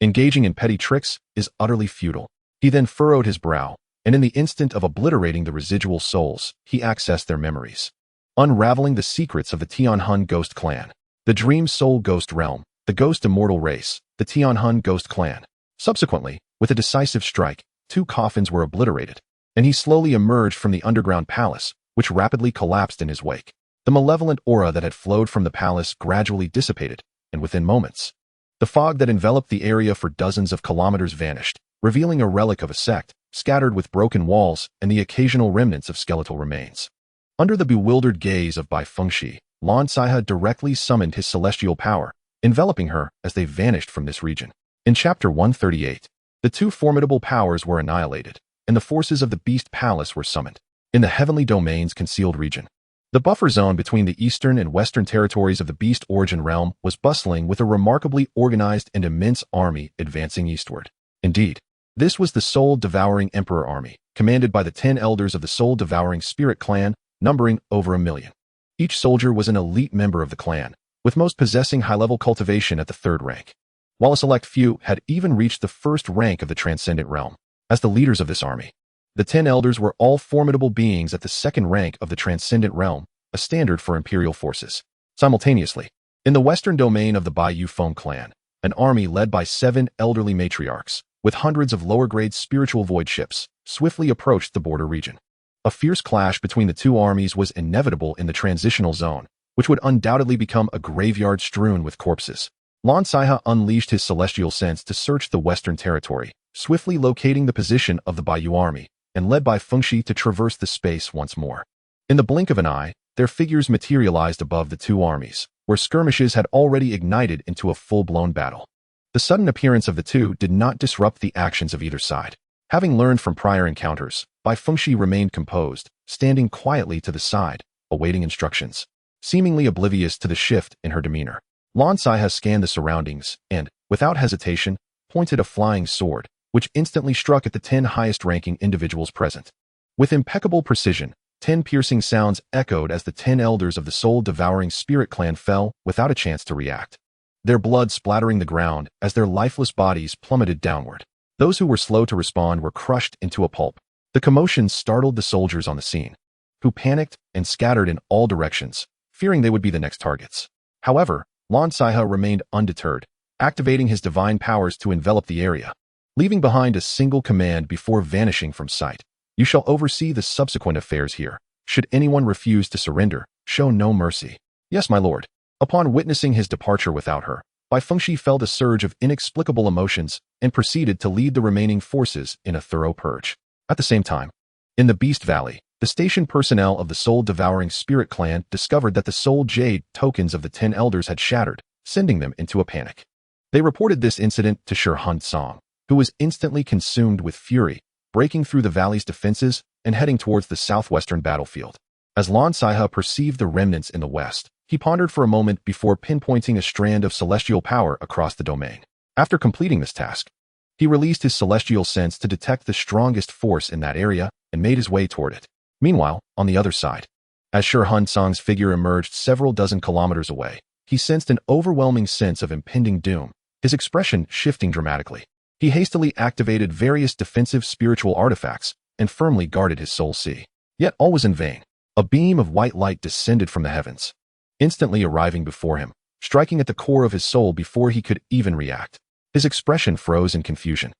Engaging in petty tricks is utterly futile." He then furrowed his brow, and in the instant of obliterating the residual souls, he accessed their memories, unraveling the secrets of the Tianhun Ghost Clan, the Dream Soul Ghost Realm, the Ghost Immortal Race, the Tianhun Ghost Clan. Subsequently, with a decisive strike, 2 coffins were obliterated, and he slowly emerged from the underground palace, which rapidly collapsed in his wake. The malevolent aura that had flowed from the palace gradually dissipated, and within moments, the fog that enveloped the area for dozens of kilometers vanished, revealing a relic of a sect, scattered with broken walls and the occasional remnants of skeletal remains. Under the bewildered gaze of Bai Fengxi, Lan Caihe directly summoned his celestial power, enveloping her as they vanished from this region. In Chapter 138, the 2 formidable powers were annihilated, and the forces of the Beast Palace were summoned. In the Heavenly Domain's concealed region, the buffer zone between the eastern and western territories of the Beast Origin Realm was bustling with a remarkably organized and immense army advancing eastward. Indeed, this was the Soul-Devouring Emperor army, commanded by the 10 elders of the Soul-Devouring Spirit Clan, numbering over 1 million. Each soldier was an elite member of the clan, with most possessing high-level cultivation at the 3rd rank, while a select few had even reached the 1st rank of the Transcendent Realm. As the leaders of this army, the 10 elders were all formidable beings at the 2nd rank of the Transcendent Realm, a standard for imperial forces. Simultaneously, in the western domain of the Bai Yufeng clan, an army led by 7 elderly matriarchs, with hundreds of lower-grade spiritual void ships, swiftly approached the border region. A fierce clash between the 2 armies was inevitable in the transitional zone, which would undoubtedly become a graveyard strewn with corpses. Lan Caihe unleashed his celestial sense to search the western territory, swiftly locating the position of the Baiyu army, and led Bai Fengxi to traverse the space once more. In the blink of an eye, their figures materialized above the 2 armies, where skirmishes had already ignited into a full-blown battle. The sudden appearance of the 2 did not disrupt the actions of either side. Having learned from prior encounters, Bai Fengxi remained composed, standing quietly to the side, awaiting instructions. Seemingly oblivious to the shift in her demeanor, Lan Caihe scanned the surroundings and, without hesitation, pointed a flying sword, which instantly struck at the 10 highest-ranking individuals present. With impeccable precision, 10 piercing sounds echoed as the 10 elders of the Soul-Devouring Spirit Clan fell without a chance to react, their blood splattering the ground as their lifeless bodies plummeted downward. Those who were slow to respond were crushed into a pulp. The commotion startled the soldiers on the scene, who panicked and scattered in all directions, fearing they would be the next targets. However, Lan Caihe remained undeterred, activating his divine powers to envelop the area, leaving behind a single command before vanishing from sight. You shall oversee the subsequent affairs here. Should anyone refuse to surrender, show no mercy. Yes, my lord. Upon witnessing his departure without her, Bai Fengxi felt a surge of inexplicable emotions and proceeded to lead the remaining forces in a thorough purge. At the same time, in the Beast Valley, the station personnel of the Soul-Devouring Spirit Clan discovered that the Soul Jade tokens of the 10 elders had shattered, sending them into a panic. They reported this incident to Shihun Song, who was instantly consumed with fury, breaking through the valley's defenses and heading towards the southwestern battlefield. As Lan Caihe perceived the remnants in the west, he pondered for a moment before pinpointing a strand of celestial power across the domain. After completing this task, he released his celestial sense to detect the strongest force in that area and made his way toward it. Meanwhile, on the other side, as Shihun Song's figure emerged several dozen kilometers away, he sensed an overwhelming sense of impending doom, his expression shifting dramatically. He hastily activated various defensive spiritual artifacts and firmly guarded his soul sea. Yet all was in vain. A beam of white light descended from the heavens, instantly arriving before him, striking at the core of his soul before he could even react. His expression froze in confusion.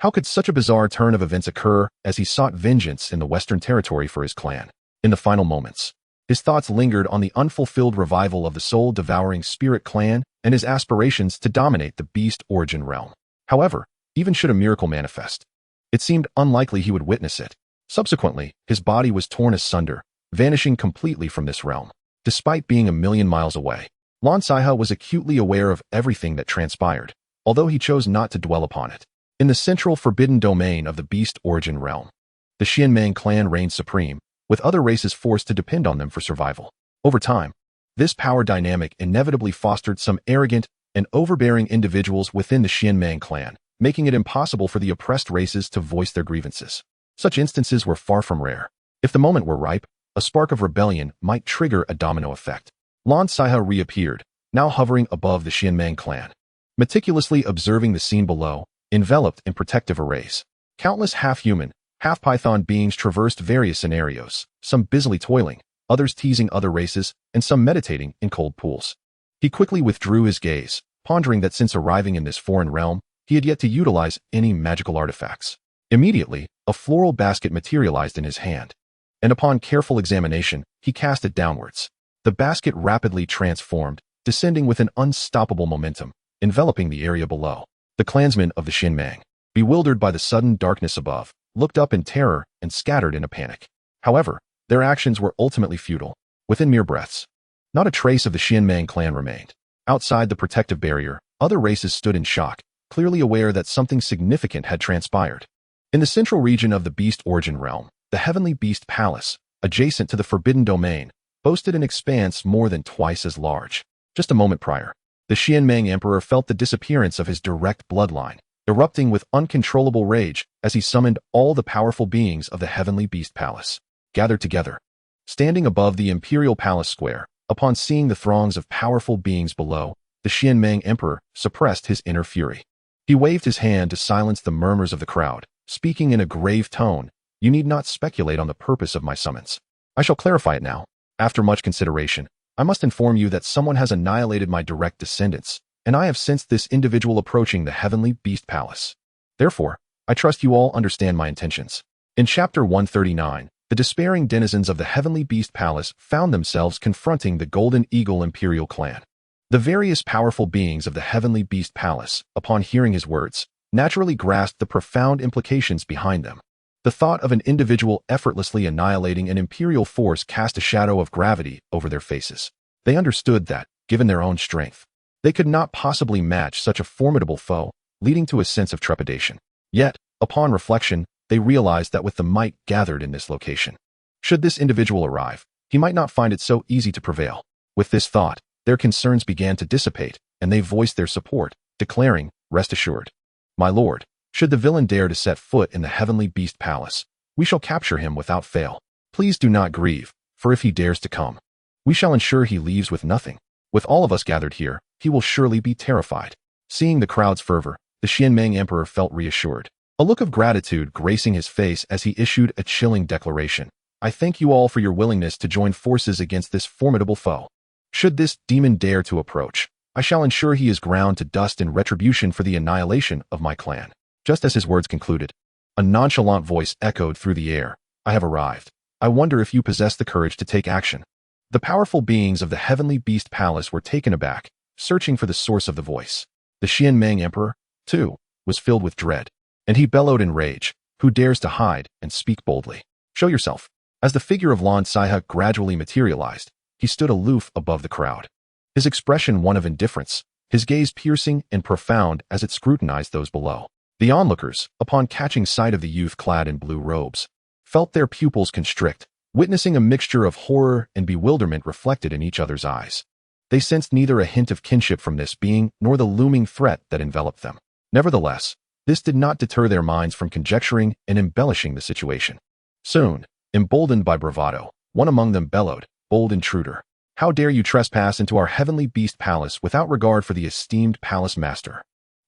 How could such a bizarre turn of events occur as he sought vengeance in the Western Territory for his clan? In the final moments, his thoughts lingered on the unfulfilled revival of the Soul-Devouring Spirit Clan and his aspirations to dominate the Beast Origin realm. However, even should a miracle manifest, it seemed unlikely he would witness it. Subsequently, his body was torn asunder, vanishing completely from this realm. Despite being 1,000,000 miles away, Lan Caihe was acutely aware of everything that transpired, although he chose not to dwell upon it. In the central forbidden domain of the Beast Origin realm, the Xianmeng clan reigned supreme, with other races forced to depend on them for survival. Over time, this power dynamic inevitably fostered some arrogant and overbearing individuals within the Xianmeng clan, making it impossible for the oppressed races to voice their grievances. Such instances were far from rare. If the moment were ripe, a spark of rebellion might trigger a domino effect. Lan Caihe reappeared, now hovering above the Xianmeng clan, meticulously observing the scene below, enveloped in protective arrays. Countless half-human, Half-python beings traversed various scenarios, some busily toiling, others teasing other races, and some meditating in cold pools. He quickly withdrew his gaze, pondering that since arriving in this foreign realm, he had yet to utilize any magical artifacts. Immediately, a floral basket materialized in his hand, and upon careful examination, he cast it downwards. The basket rapidly transformed, descending with an unstoppable momentum, enveloping the area below. The clansmen of the Xinmang, bewildered by the sudden darkness above, looked up in terror and scattered in a panic. However, their actions were ultimately futile. Within mere breaths, not a trace of the Xinmang clan remained. Outside the protective barrier, other races stood in shock, clearly aware that something significant had transpired. In the central region of the Beast Origin Realm, the Heavenly Beast Palace, adjacent to the Forbidden Domain, boasted an expanse more than twice as large. Just a moment prior, the Xianmang Emperor felt the disappearance of his direct bloodline, erupting with uncontrollable rage as he summoned all the powerful beings of the Heavenly Beast Palace, gathered together. Standing above the Imperial Palace Square, upon seeing the throngs of powerful beings below, the Xianmang Emperor suppressed his inner fury. He waved his hand to silence the murmurs of the crowd, speaking in a grave tone, "You need not speculate on the purpose of my summons. I shall clarify it now. After much consideration, I must inform you that someone has annihilated my direct descendants, and I have sensed this individual approaching the Heavenly Beast Palace. Therefore, I trust you all understand my intentions." In Chapter 139, the despairing denizens of the Heavenly Beast Palace found themselves confronting the Golden Eagle Imperial clan. The various powerful beings of the Heavenly Beast Palace, upon hearing his words, naturally grasped the profound implications behind them. The thought of an individual effortlessly annihilating an imperial force cast a shadow of gravity over their faces. They understood that, given their own strength, they could not possibly match such a formidable foe, leading to a sense of trepidation. Yet, upon reflection, they realized that with the might gathered in this location, should this individual arrive, he might not find it so easy to prevail. With this thought, their concerns began to dissipate, and they voiced their support, declaring, "Rest assured, my lord, should the villain dare to set foot in the Heavenly Beast Palace, we shall capture him without fail. Please do not grieve, for if he dares to come, we shall ensure he leaves with nothing. With all of us gathered here, he will surely be terrified." Seeing the crowd's fervor, the Xianmang Emperor felt reassured, a look of gratitude gracing his face as he issued a chilling declaration. "I thank you all for your willingness to join forces against this formidable foe. Should this demon dare to approach, I shall ensure he is ground to dust in retribution for the annihilation of my clan." Just as his words concluded, a nonchalant voice echoed through the air, "I have arrived. I wonder if you possess the courage to take action." The powerful beings of the Heavenly Beast Palace were taken aback, searching for the source of the voice. The Xianmang Emperor, too, was filled with dread, and he bellowed in rage, "Who dares to hide and speak boldly? Show yourself." As the figure of Xianxia gradually materialized, he stood aloof above the crowd, his expression one of indifference, his gaze piercing and profound as it scrutinized those below. The onlookers, upon catching sight of the youth clad in blue robes, felt their pupils constrict, witnessing a mixture of horror and bewilderment reflected in each other's eyes. They sensed neither a hint of kinship from this being nor the looming threat that enveloped them. Nevertheless, this did not deter their minds from conjecturing and embellishing the situation. Soon, emboldened by bravado, one among them bellowed, "Bold intruder! How dare you trespass into our Heavenly Beast Palace without regard for the esteemed palace master?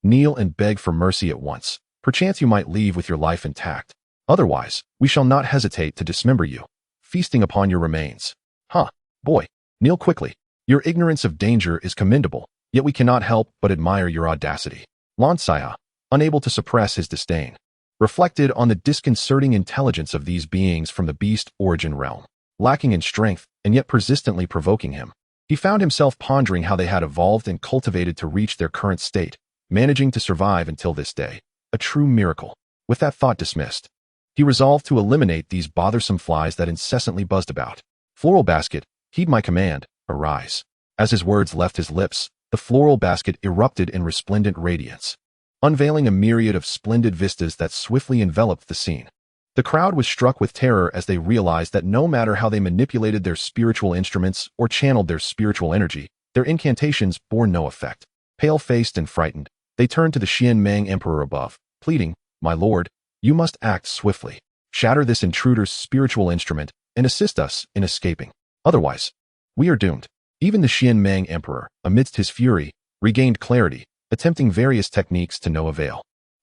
Kneel and beg for mercy at once. Perchance you might leave with your life intact. Otherwise, we shall not hesitate to dismember you, feasting upon your remains." "Huh, boy, kneel quickly. Your ignorance of danger is commendable, yet we cannot help but admire your audacity." Xianxia, unable to suppress his disdain, reflected on the disconcerting intelligence of these beings from the Beast Origin Realm, lacking in strength and yet persistently provoking him. He found himself pondering how they had evolved and cultivated to reach their current state, managing to survive until this day, a true miracle. With that thought dismissed, he resolved to eliminate these bothersome flies that incessantly buzzed about. "Floral basket, heed my command, arise." As his words left his lips, the floral basket erupted in resplendent radiance, unveiling a myriad of splendid vistas that swiftly enveloped the scene. The crowd was struck with terror as they realized that no matter how they manipulated their spiritual instruments or channeled their spiritual energy, their incantations bore no effect. Pale-faced and frightened, they turned to the Xianmang Emperor above, pleading, "My lord, you must act swiftly. Shatter this intruder's spiritual instrument and assist us in escaping. Otherwise, we are doomed." Even the Xianmang Emperor, amidst his fury, regained clarity, attempting various techniques to no avail.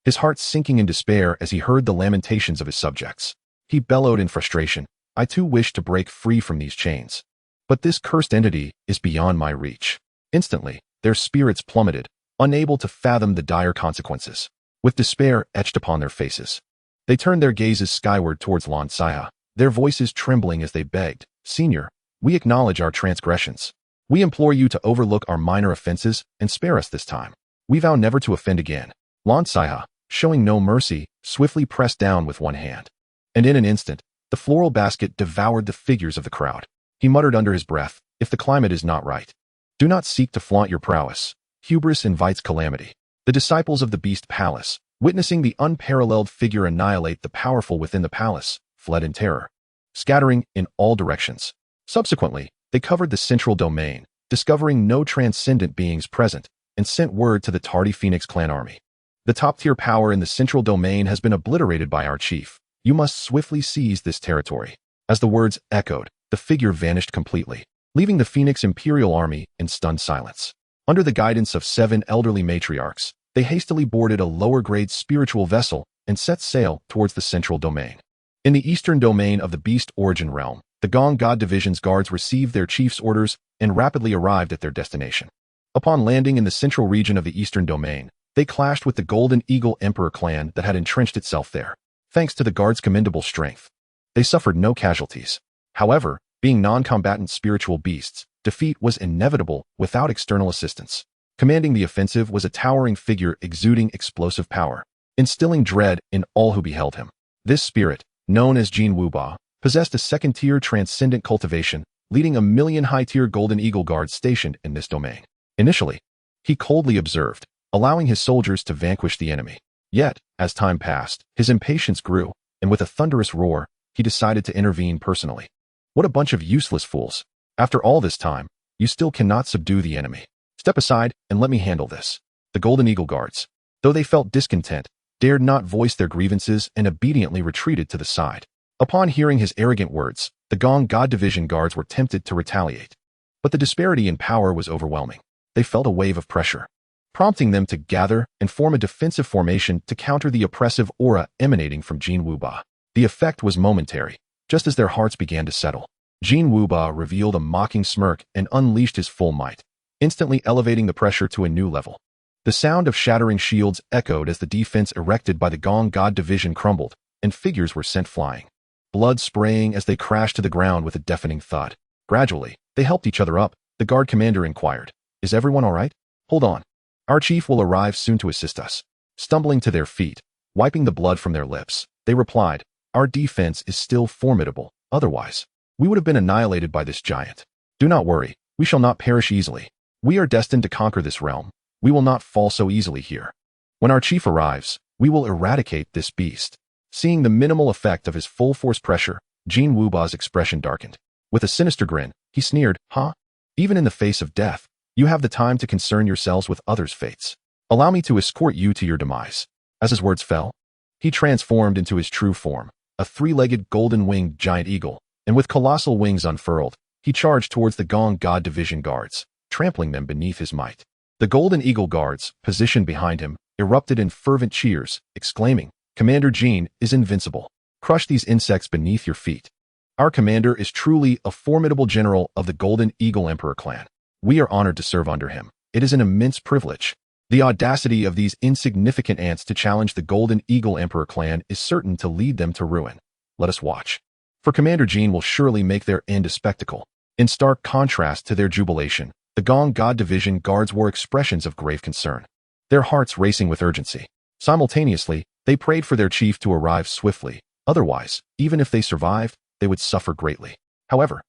his heart sinking in despair as he heard the lamentations of his subjects. He bellowed in frustration, "I too wish to break free from these chains. But this cursed entity is beyond my reach." Instantly, their spirits plummeted, unable to fathom the dire consequences. With despair etched upon their faces, they turned their gazes skyward towards Xianxia, their voices trembling as they begged, "Senior, we acknowledge our transgressions. We implore you to overlook our minor offenses and spare us this time. We vow never to offend again." Xianxia, showing no mercy, swiftly pressed down with one hand. And in an instant, the floral basket devoured the figures of the crowd. He muttered under his breath, "If the climate is not right, do not seek to flaunt your prowess. Hubris invites calamity." The disciples of the Beast Palace, witnessing the unparalleled figure annihilate the powerful within the palace, fled in terror, scattering in all directions. Subsequently, they covered the central domain, discovering no transcendent beings present, and sent word to the tardy Phoenix clan army. "The top-tier power in the central domain has been obliterated by our chief. You must swiftly seize this territory." As the words echoed, the figure vanished completely, leaving the Phoenix Imperial Army in stunned silence. Under the guidance of 7 elderly matriarchs, they hastily boarded a lower-grade spiritual vessel and set sail towards the central domain. In the eastern domain of the Beast Origin Realm, the Gong God Division's guards received their chief's orders and rapidly arrived at their destination. Upon landing in the central region of the eastern domain, they clashed with the Golden Eagle Emperor clan that had entrenched itself there. Thanks to the guards' commendable strength, they suffered no casualties. However, being non-combatant spiritual beasts, defeat was inevitable without external assistance. Commanding the offensive was a towering figure exuding explosive power, instilling dread in all who beheld him. This spirit, known as Jin Wuba, possessed a second-tier transcendent cultivation, leading a million high-tier Golden Eagle guards stationed in this domain. Initially, he coldly observed, allowing his soldiers to vanquish the enemy. Yet, as time passed, his impatience grew, and with a thunderous roar, he decided to intervene personally. "What a bunch of useless fools. After all this time, you still cannot subdue the enemy. Step aside and let me handle this." The Golden Eagle guards, though they felt discontent, dared not voice their grievances and obediently retreated to the side. Upon hearing his arrogant words, the Gong God Division guards were tempted to retaliate. But the disparity in power was overwhelming. They felt a wave of pressure, prompting them to gather and form a defensive formation to counter the oppressive aura emanating from Jin Wuba. The effect was momentary. Just as their hearts began to settle, Jin Wuba revealed a mocking smirk and unleashed his full might, instantly elevating the pressure to a new level. The sound of shattering shields echoed as the defense erected by the Gong God Division crumbled, and figures were sent flying, blood spraying as they crashed to the ground with a deafening thud. Gradually, they helped each other up. The guard commander inquired, "Is everyone all right? Hold on. Our chief will arrive soon to assist us." Stumbling to their feet, wiping the blood from their lips, they replied, "Our defense is still formidable. Otherwise, we would have been annihilated by this giant. Do not worry, we shall not perish easily. We are destined to conquer this realm. We will not fall so easily here. When our chief arrives, we will eradicate this beast." Seeing the minimal effect of his full force pressure, Jin Wuba's expression darkened. With a sinister grin, he sneered, "Huh? Even in the face of death, you have the time to concern yourselves with others' fates. Allow me to escort you to your demise." As his words fell, he transformed into his true form, a 3-legged golden-winged giant eagle, and with colossal wings unfurled, he charged towards the Gong God Division guards, trampling them beneath his might. The Golden Eagle guards, positioned behind him, erupted in fervent cheers, exclaiming, "Commander Jin is invincible. Crush these insects beneath your feet. Our commander is truly a formidable general of the Golden Eagle Emperor clan. We are honored to serve under him. It is an immense privilege." The audacity of these insignificant ants to challenge the Golden Eagle Emperor clan is certain to lead them to ruin. Let us watch. For Commander Jin will surely make their end a spectacle. In stark contrast to their jubilation, the Gong God Division guards wore expressions of grave concern, their hearts racing with urgency. Simultaneously, they prayed for their chief to arrive swiftly. Otherwise, even if they survived, they would suffer greatly. However,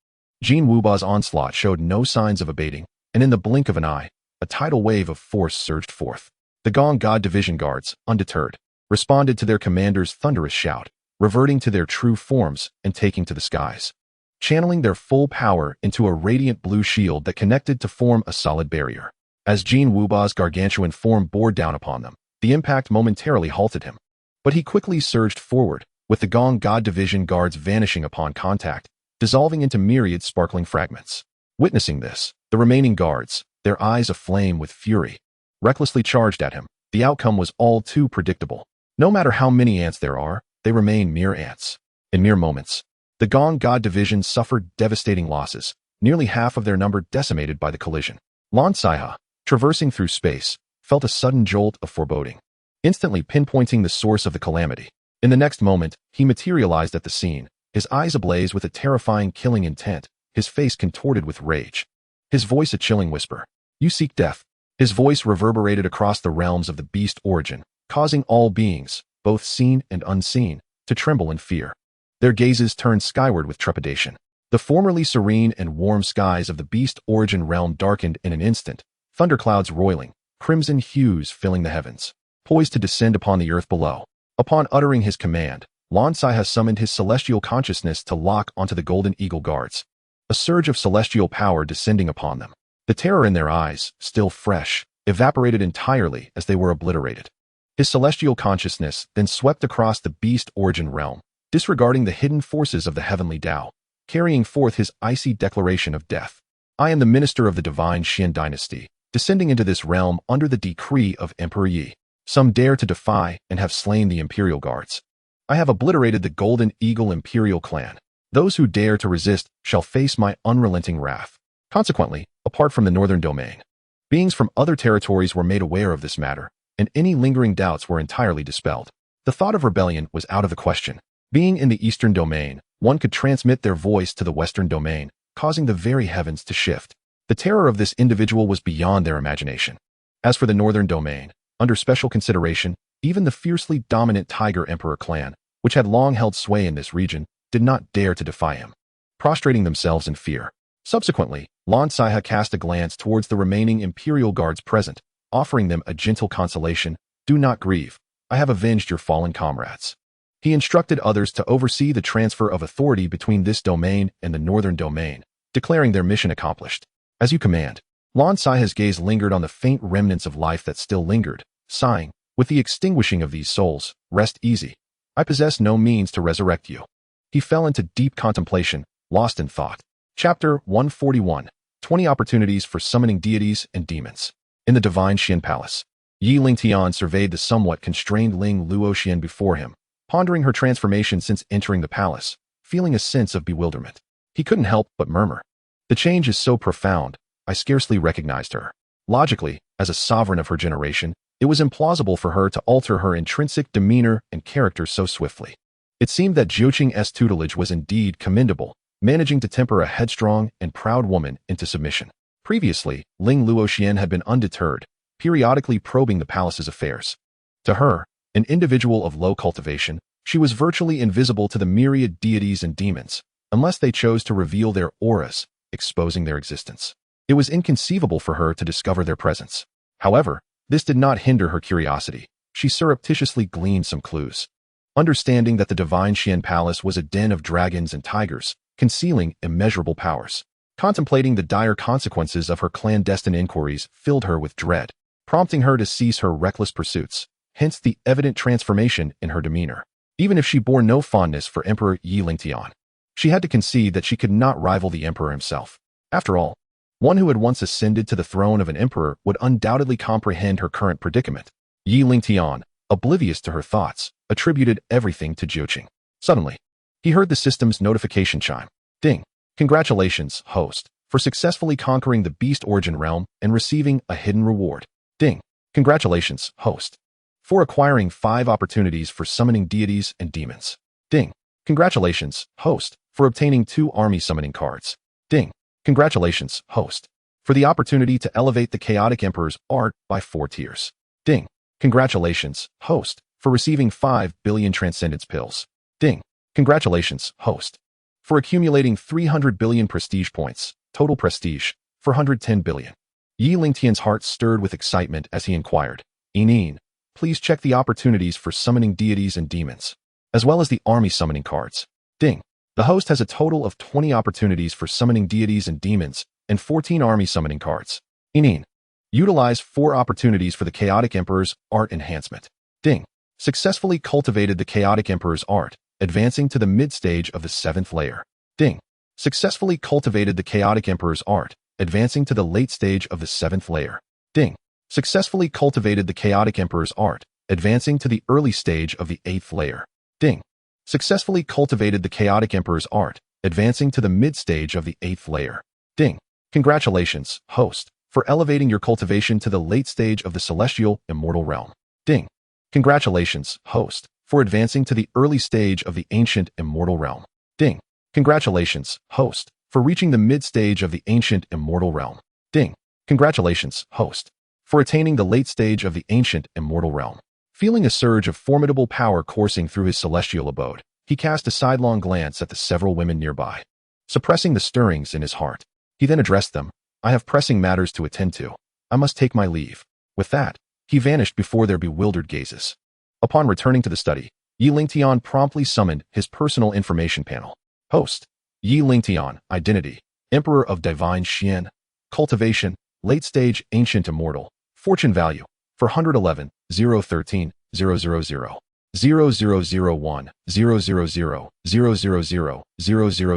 Jin Wuba's onslaught showed no signs of abating, and in the blink of an eye, a tidal wave of force surged forth. The Gong God Division guards, undeterred, responded to their commander's thunderous shout, reverting to their true forms and taking to the skies, channeling their full power into a radiant blue shield that connected to form a solid barrier. As Jin Wuba's gargantuan form bore down upon them, the impact momentarily halted him. But he quickly surged forward, with the Gong God Division guards vanishing upon contact, dissolving into myriad sparkling fragments. Witnessing this, the remaining guards, their eyes aflame with fury, recklessly charged at him, The outcome was all too predictable. No matter how many ants there are, they remain mere ants. In mere moments, the Gong God division suffered devastating losses, nearly half of their number decimated by the collision. Xianxia, traversing through space, felt a sudden jolt of foreboding, instantly pinpointing the source of the calamity. In the next moment, he materialized at the scene, his eyes ablaze with a terrifying killing intent, his face contorted with rage. His voice a chilling whisper. "You seek death." His voice reverberated across the realms of the beast origin, causing all beings, both seen and unseen, to tremble in fear. Their gazes turned skyward with trepidation. The formerly serene and warm skies of the beast origin realm darkened in an instant, thunderclouds roiling, crimson hues filling the heavens, poised to descend upon the earth below. Upon uttering his command, Xianxia summoned his celestial consciousness to lock onto the Golden Eagle guards. A surge of celestial power descending upon them. The terror in their eyes, still fresh, evaporated entirely as they were obliterated. His celestial consciousness then swept across the beast origin realm, disregarding the hidden forces of the heavenly Tao, carrying forth his icy declaration of death. "I am the minister of the divine Xian dynasty, descending into this realm under the decree of Emperor Yi. Some dare to defy and have slain the imperial guards. I have obliterated the Golden Eagle imperial clan. Those who dare to resist shall face my unrelenting wrath." Consequently, apart from the northern domain, beings from other territories were made aware of this matter, and any lingering doubts were entirely dispelled. The thought of rebellion was out of the question. Being in the eastern domain, one could transmit their voice to the western domain, causing the very heavens to shift. The terror of this individual was beyond their imagination. As for the northern domain, under special consideration, even the fiercely dominant Tiger Emperor clan, which had long held sway in this region, did not dare to defy him, prostrating themselves in fear. Subsequently, Xianxia cast a glance towards the remaining imperial guards present, offering them a gentle consolation. "Do not grieve. I have avenged your fallen comrades." He instructed others to oversee the transfer of authority between this domain and the northern domain, declaring their mission accomplished. "As you command." Xianxia's gaze lingered on the faint remnants of life that still lingered, sighing, "With the extinguishing of these souls, rest easy. I possess no means to resurrect you." He fell into deep contemplation, lost in thought. Chapter 141. 20 Opportunities for Summoning Deities and Demons. In the Divine Xian Palace, Yi Lingtian surveyed the somewhat constrained Ling Luoxian before him, pondering her transformation since entering the palace, feeling a sense of bewilderment. He couldn't help but murmur. "The change is so profound, I scarcely recognized her." Logically, as a sovereign of her generation, it was implausible for her to alter her intrinsic demeanor and character so swiftly. It seemed that Zhouqing's tutelage was indeed commendable, managing to temper a headstrong and proud woman into submission. Previously, Ling Luoxian had been undeterred, periodically probing the palace's affairs. To her, an individual of low cultivation, she was virtually invisible to the myriad deities and demons, unless they chose to reveal their auras, exposing their existence. It was inconceivable for her to discover their presence. However, this did not hinder her curiosity. She surreptitiously gleaned some clues. Understanding that the Divine Xian Palace was a den of dragons and tigers, concealing immeasurable powers. Contemplating the dire consequences of her clandestine inquiries filled her with dread, prompting her to cease her reckless pursuits, hence the evident transformation in her demeanor. Even if she bore no fondness for Emperor Yi Lingtian, she had to concede that she could not rival the emperor himself. After all, one who had once ascended to the throne of an emperor would undoubtedly comprehend her current predicament. Yi Lingtian, oblivious to her thoughts, attributed everything to Zhouqing. Suddenly, he heard the system's notification chime. "Ding. Congratulations, host, for successfully conquering the beast origin realm and receiving a hidden reward. Ding. Congratulations, host, for acquiring 5 opportunities for summoning deities and demons. Ding. Congratulations, host, for obtaining 2 army summoning cards. Ding. Congratulations, host, for the opportunity to elevate the chaotic emperor's art by 4 tiers. Ding. Congratulations, host, for receiving 5 billion transcendence pills. Ding. Congratulations, host, for accumulating 300 billion prestige points, total prestige, 410 billion. Yi Lingtian's heart stirred with excitement as he inquired, "Inin, please check the opportunities for summoning deities and demons, as well as the army summoning cards." Ding. The host has a total of 20 opportunities for summoning deities and demons, and 14 army summoning cards. Inin. Utilize 4 opportunities for the chaotic emperor's art enhancement. Ding. Successfully cultivated the chaotic emperor's art, advancing to the mid-stage of the 7th layer. Ding. Successfully cultivated the chaotic emperor's art, advancing to the late stage of the 7th layer. Ding. Successfully cultivated the chaotic emperor's art, advancing to the early stage of the 8th layer. Ding. Successfully cultivated the chaotic emperor's art, advancing to the mid-stage of the 8th layer. Ding. Congratulations, host, for elevating your cultivation to the late stage of the celestial immortal realm. Ding. Congratulations, host, for advancing to the early stage of the ancient immortal realm. Ding. Congratulations, host, for reaching the mid-stage of the ancient immortal realm. Ding. Congratulations, host, for attaining the late stage of the ancient immortal realm. Feeling a surge of formidable power coursing through his celestial abode, he cast a sidelong glance at the several women nearby. Suppressing the stirrings in his heart, he then addressed them. I have pressing matters to attend to. I must take my leave. With that, he vanished before their bewildered gazes. Upon returning to the study, Lingtian promptly summoned his personal information panel. Host, Lingtian, identity, Emperor of Divine Xian, cultivation, late stage ancient immortal, fortune value, 411, 013, 000, 0001, 000,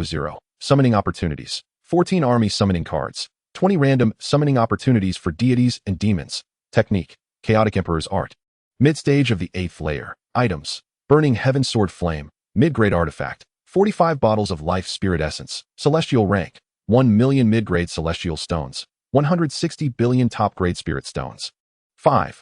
000, summoning opportunities, 14 army summoning cards, 20 random summoning opportunities for deities and demons, technique, chaotic emperor's art, mid-stage of the 8th layer, items, burning heaven sword flame, mid-grade artifact, 45 bottles of life spirit essence, celestial rank, 1 million mid-grade celestial stones, 160 billion top-grade spirit stones, 5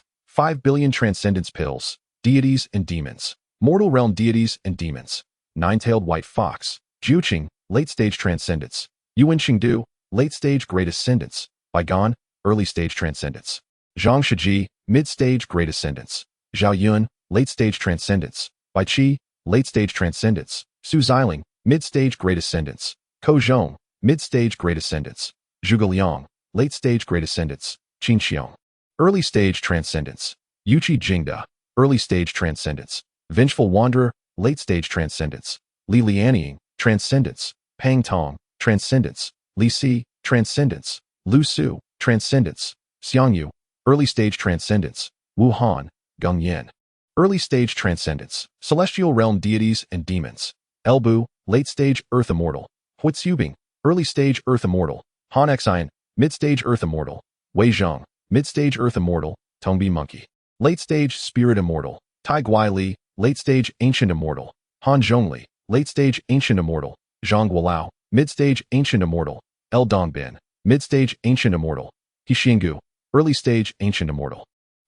billion transcendence pills, deities and demons, mortal realm deities and demons, nine-tailed white fox, Juqing, late-stage transcendence, Yuan Qingdu, late-stage great ascendance, Baigan, early-stage transcendence, Xianxiaji, mid-stage great ascendance, Zhao Yun, late-stage transcendence, Bai Qi, late-stage transcendence, Su Xiling, mid-stage great ascendance, Ko Zhong, mid-stage great ascendance, Zhuge Liang, late-stage great ascendance, Qin Xiong, early-stage transcendence, Yuqi Jingda, early-stage transcendence, Vengeful Wanderer, late-stage transcendence, Li Lianying, transcendence, Pang Tong, transcendence, Li Si, transcendence, Lu Su, transcendence, Xiangyu, early-stage transcendence, Wu Han, Gung Yin, early-stage transcendence, celestial realm deities and demons, Elbu, late-stage earth immortal, Huitzubing, early-stage earth immortal, Han Xian, mid-stage earth immortal, Wei Zhang, mid-stage earth immortal, Tongbi Monkey, late-stage spirit immortal, Tai Guai, late-stage ancient immortal, Han Zhongli, late-stage ancient immortal, Zhang Guolao, mid-stage ancient immortal, El Dongbin, mid-stage ancient immortal, He Xinggu, early-stage ancient immortal,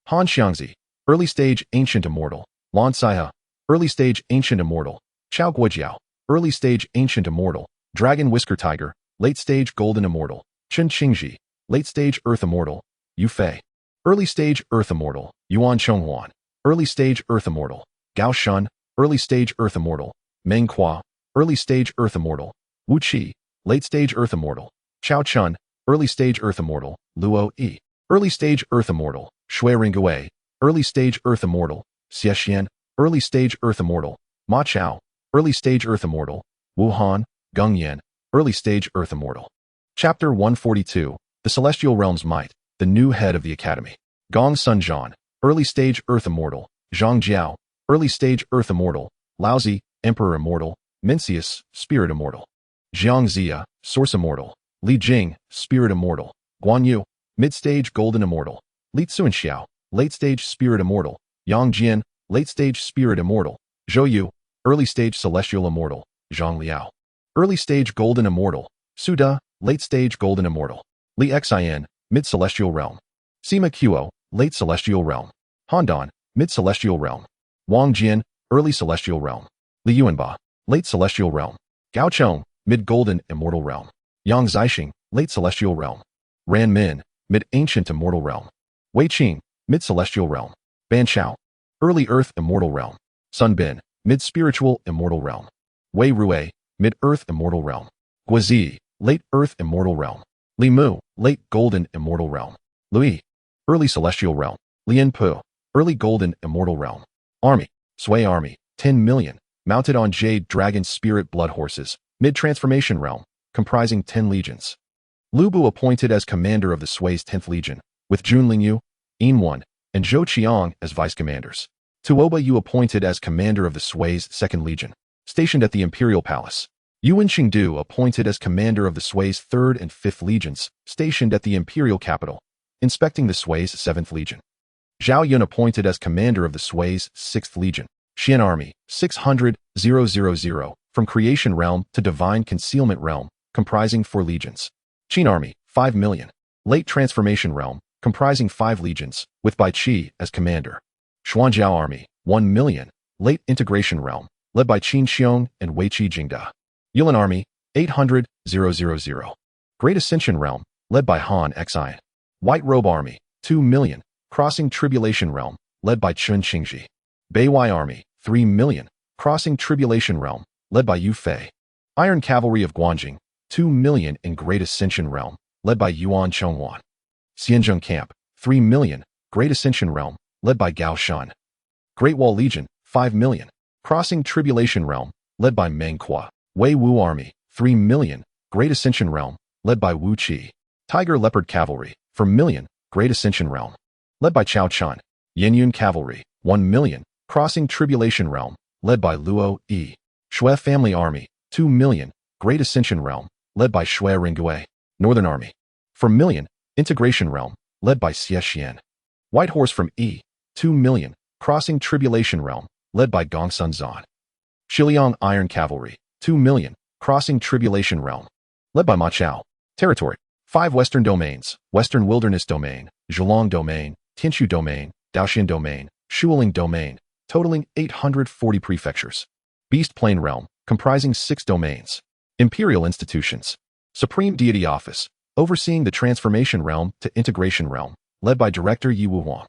Han Xiangzi, early-stage ancient immortal, Lan Saihe, early-stage ancient immortal, Chao Guojiao, early-stage ancient immortal, Dragon Whisker Tiger, late-stage golden immortal, Chen Qingji, late-stage earth immortal, Yu Fei, early-stage earth immortal, Yuan Chonghuan, early-stage earth immortal, Gao Shun, early-stage earth immortal, Meng Qua, early-stage earth immortal, Wu Qi, late-stage earth immortal, Chao Chun, early-stage earth immortal, Luo Yi, early-stage earth immortal, Shui Ringgui, early-stage earth immortal, Xie Xian, early-stage earth immortal, Ma Chao, early-stage earth immortal, Wu Han, Gung Yan, early-stage earth immortal. Chapter 142, The Celestial Realm's Might, the new head of the Academy. Gong Sunjian, early-stage earth immortal, Zhang Jiao, early-stage earth immortal, Laozi, emperor immortal, Mencius, spirit immortal, Xianxia, source immortal, Li Jing, spirit immortal, Guan Yu, mid-stage golden immortal, Li Tsuanxiao, late-stage spirit immortal, Yang Jian, late-stage spirit immortal, Zhou Yu, early-stage celestial immortal, Zhang Liao, early-stage golden immortal, Su De, late-stage golden immortal, Li Xian, mid-celestial realm, Sima Qiu, late celestial realm, Han Dan, mid-celestial realm, Wang Jian, early celestial realm, Li Yuanba, late celestial realm, Gao Chong, mid-golden immortal realm, Yang Zixing, late celestial realm, Ran Min, mid-ancient immortal realm, Wei Qing, mid-celestial realm, Ban Shao, early earth immortal realm, Sun Bin, mid-spiritual immortal realm, Wei Rui, mid-earth immortal realm, Guazi, late earth immortal realm, Li Mu, late golden immortal realm, Lui, early celestial realm, Lian Pu, early golden immortal realm, Army, Sui Army, 10 million, mounted on jade dragon spirit blood horses, mid-transformation realm, comprising 10 legions. Lu Bu appointed as commander of the Sui's 10th legion, with Jun Lingyu, Yin Wan, and Zhou Qiang as vice-commanders. Tuoba Yu appointed as commander of the Sui's 2nd legion, stationed at the imperial palace. Yuan Qingdu appointed as commander of the Sui's 3rd and 5th legions, stationed at the imperial capital. inspecting the Sui's 7th Legion. Zhao Yun appointed as commander of the Sui's 6th Legion. Xian Army, 600,000, from Creation Realm to Divine Concealment Realm, comprising 4 legions. Qin Army, 5 million. Late Transformation Realm, comprising 5 legions, with Bai Qi as commander. Xuanjiao Army, 1 million. Late Integration Realm, led by Qin Xiong and Wei Qi Jingda. Yulan Army, 800,000. Great Ascension Realm, led by Han Xian. White Robe Army, 2 million. Crossing Tribulation Realm, led by Chun Qingji. Beiwei Army, 3 million. Crossing Tribulation Realm, led by Yu Fei. Iron Cavalry of Guanjing, 2 million in Great Ascension Realm, led by Yuan Chongwan. Xianzheng Camp, 3 million. Great Ascension Realm, led by Gao Shan. Great Wall Legion, 5 million. Crossing Tribulation Realm, led by Meng Qua. Wei Wu Army, 3 million. Great Ascension Realm, led by Wu Qi. Tiger Leopard Cavalry, 4 million. Great Ascension Realm, led by Chao Chan. Yinyun Cavalry, 1 million. Crossing Tribulation Realm, led by Luo Yi. Shui Family Army, 2 million. Great Ascension Realm, led by Shui Ringgui. Northern Army, 4 million. Integration Realm, led by Xie Xian. White Horse from Yi, 2 million. Crossing Tribulation Realm, led by Gongsun Zan. Shiliang Iron Cavalry, 2 million. Crossing Tribulation Realm, led by Ma Chao. Territory, 5 Western Domains: Western Wilderness Domain, Zhejiang Domain, Tianshu Domain, Daoxian Domain, Shuoling Domain, totaling 840 prefectures. Beast Plain Realm, comprising 6 domains. Imperial Institutions. Supreme Deity Office, overseeing the Transformation Realm to Integration Realm, led by Director Yi Wuhuang.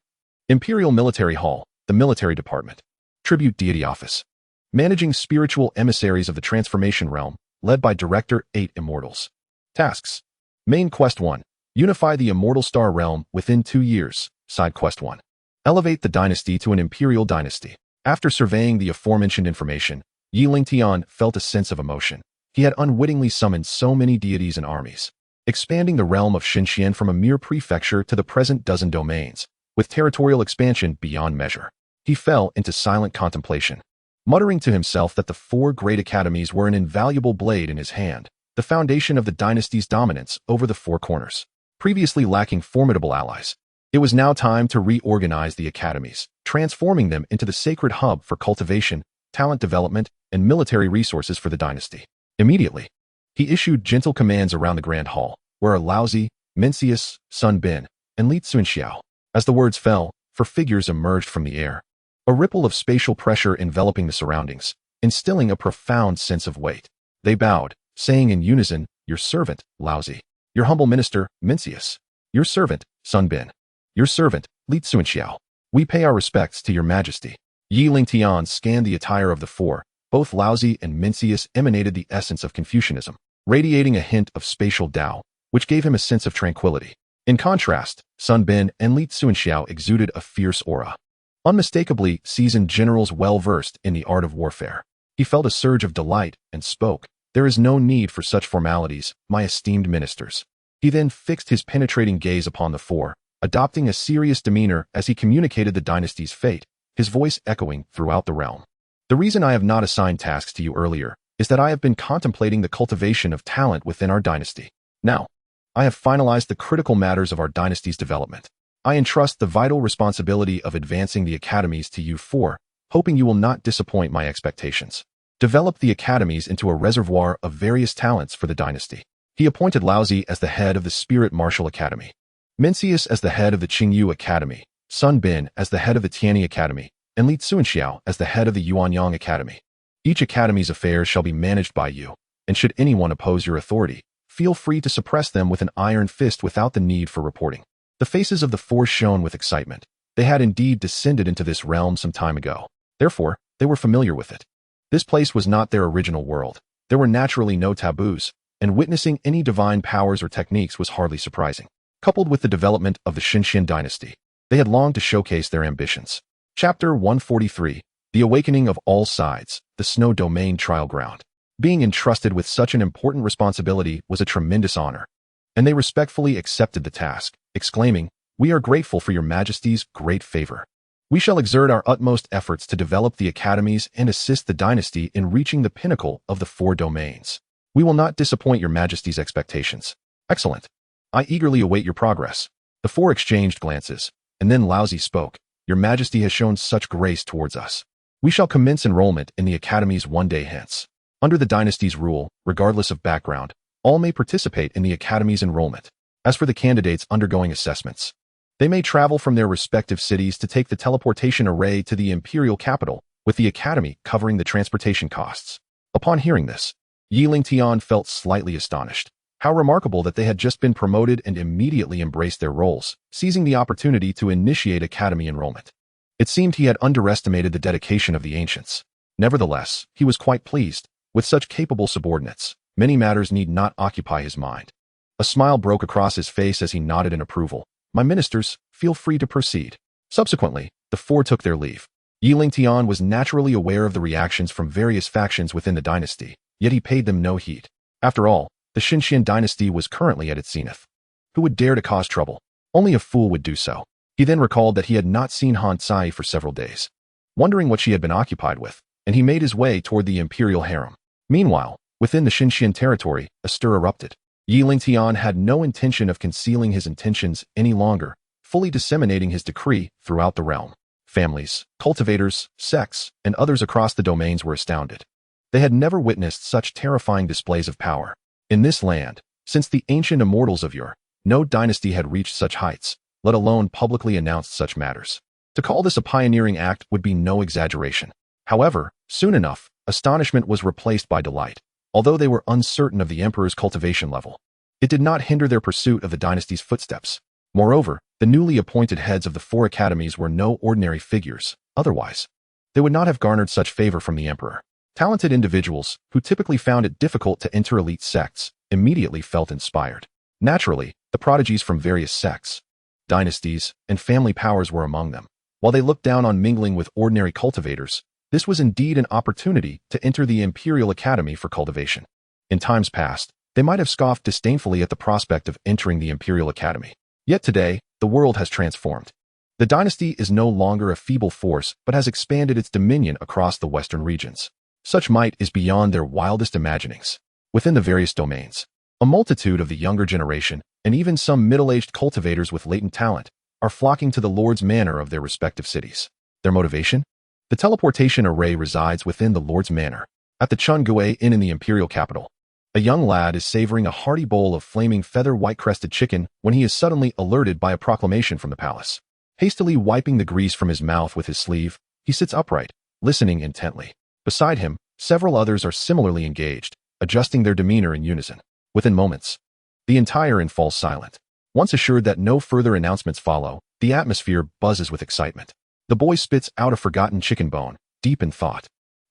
Imperial Military Hall, the Military Department. Tribute Deity Office, managing spiritual emissaries of the Transformation Realm, led by Director 8 Immortals. Tasks. Main Quest 1. Unify the Immortal Star Realm within 2 years. Side Quest 1. Elevate the dynasty to an imperial dynasty. After surveying the aforementioned information, Yi Lingtian felt a sense of emotion. He had unwittingly summoned so many deities and armies, expanding the realm of Xinxian from a mere prefecture to the present dozen domains, with territorial expansion beyond measure. He fell into silent contemplation, muttering to himself that the 4 great academies were an invaluable blade in his hand, the foundation of the dynasty's dominance over the 4 corners. Previously lacking formidable allies, it was now time to reorganize the academies, transforming them into the sacred hub for cultivation, talent development, and military resources for the dynasty. Immediately, he issued gentle commands around the Grand Hall, where Laozi, Mencius, Sun Bin, and Li Tsunxiao. As the words fell, 4 figures emerged from the air, a ripple of spatial pressure enveloping the surroundings, instilling a profound sense of weight. They bowed, saying in unison, "Your servant, Laozi. Your humble minister, Mencius. Your servant, Sun Bin. Your servant, Li Tsunxiao. We pay our respects to your majesty." Yi Lingtian scanned the attire of the 4. Both Laozi and Mencius emanated the essence of Confucianism, radiating a hint of spatial Tao, which gave him a sense of tranquility. In contrast, Sun Bin and Li Tsunxiao exuded a fierce aura. Unmistakably seasoned generals well-versed in the art of warfare. He felt a surge of delight and spoke, "There is no need for such formalities, my esteemed ministers." He then fixed his penetrating gaze upon the 4, adopting a serious demeanor as he communicated the dynasty's fate, his voice echoing throughout the realm. "The reason I have not assigned tasks to you earlier is that I have been contemplating the cultivation of talent within our dynasty. Now, I have finalized the critical matters of our dynasty's development. I entrust the vital responsibility of advancing the academies to you 4, hoping you will not disappoint my expectations. Develop the academies into a reservoir of various talents for the dynasty." He appointed Laozi as the head of the Spirit Martial Academy, Mencius as the head of the Qingyu Academy, Sun Bin as the head of the Tianyi Academy, and Li Tsunxiao as the head of the Yuanyang Academy. Each academy's affairs shall be managed by you, and should anyone oppose your authority, feel free to suppress them with an iron fist without the need for reporting. The faces of the 4 shone with excitement. They had indeed descended into this realm some time ago. Therefore, they were familiar with it. This place was not their original world. There were naturally no taboos, and witnessing any divine powers or techniques was hardly surprising. Coupled with the development of the Xinxian dynasty, they had longed to showcase their ambitions. Chapter 143. The Awakening of All Sides, the Snow Domain Trial Ground. Being entrusted with such an important responsibility was a tremendous honor, and they respectfully accepted the task, exclaiming, "We are grateful for your majesty's great favor. We shall exert our utmost efforts to develop the academies and assist the dynasty in reaching the pinnacle of the 4 domains. We will not disappoint your majesty's expectations." "Excellent. I eagerly await your progress." The four exchanged glances, and then Laozi spoke. Your Majesty has shown such grace towards us. We shall commence enrollment in the academies one day hence. Under the dynasty's rule, regardless of background, all may participate in the academy's enrollment. As for the candidates undergoing assessments, they may travel from their respective cities to take the teleportation array to the imperial capital, with the academy covering the transportation costs. Upon hearing this, Lingtian felt slightly astonished. How remarkable that they had just been promoted and immediately embraced their roles, seizing the opportunity to initiate academy enrollment. It seemed he had underestimated the dedication of the ancients. Nevertheless, he was quite pleased. With such capable subordinates, many matters need not occupy his mind. A smile broke across his face as he nodded in approval. My ministers, feel free to proceed. Subsequently, the four took their leave. Lingtian was naturally aware of the reactions from various factions within the dynasty, yet he paid them no heed. After all, the Xianxian dynasty was currently at its zenith. Who would dare to cause trouble? Only a fool would do so. He then recalled that he had not seen xianxia for several days, wondering what she had been occupied with, and he made his way toward the imperial harem. Meanwhile, within the Xianxian territory, a stir erupted. Lingtian had no intention of concealing his intentions any longer, fully disseminating his decree throughout the realm. Families, cultivators, sects, and others across the domains were astounded. They had never witnessed such terrifying displays of power. In this land, since the ancient immortals of yore, no dynasty had reached such heights, let alone publicly announced such matters. To call this a pioneering act would be no exaggeration. However, soon enough, astonishment was replaced by delight. Although they were uncertain of the emperor's cultivation level, it did not hinder their pursuit of the dynasty's footsteps. Moreover, the newly appointed heads of the four academies were no ordinary figures. Otherwise, they would not have garnered such favor from the emperor. Talented individuals, who typically found it difficult to enter elite sects, immediately felt inspired. Naturally, the prodigies from various sects, dynasties, and family powers were among them. While they looked down on mingling with ordinary cultivators, this was indeed an opportunity to enter the Imperial Academy for cultivation. In times past, they might have scoffed disdainfully at the prospect of entering the Imperial Academy. Yet today, the world has transformed. The dynasty is no longer a feeble force but has expanded its dominion across the western regions. Such might is beyond their wildest imaginings. Within the various domains, a multitude of the younger generation, and even some middle-aged cultivators with latent talent, are flocking to the Lord's Manor of their respective cities. Their motivation? The teleportation array resides within the Lord's Manor, at the Chungue Inn in the Imperial capital. A young lad is savoring a hearty bowl of flaming feather white-crested chicken when he is suddenly alerted by a proclamation from the palace. Hastily wiping the grease from his mouth with his sleeve, he sits upright, listening intently. Beside him, several others are similarly engaged, adjusting their demeanor in unison. Within moments, the entire inn falls silent. Once assured that no further announcements follow, the atmosphere buzzes with excitement. The boy spits out a forgotten chicken bone, deep in thought,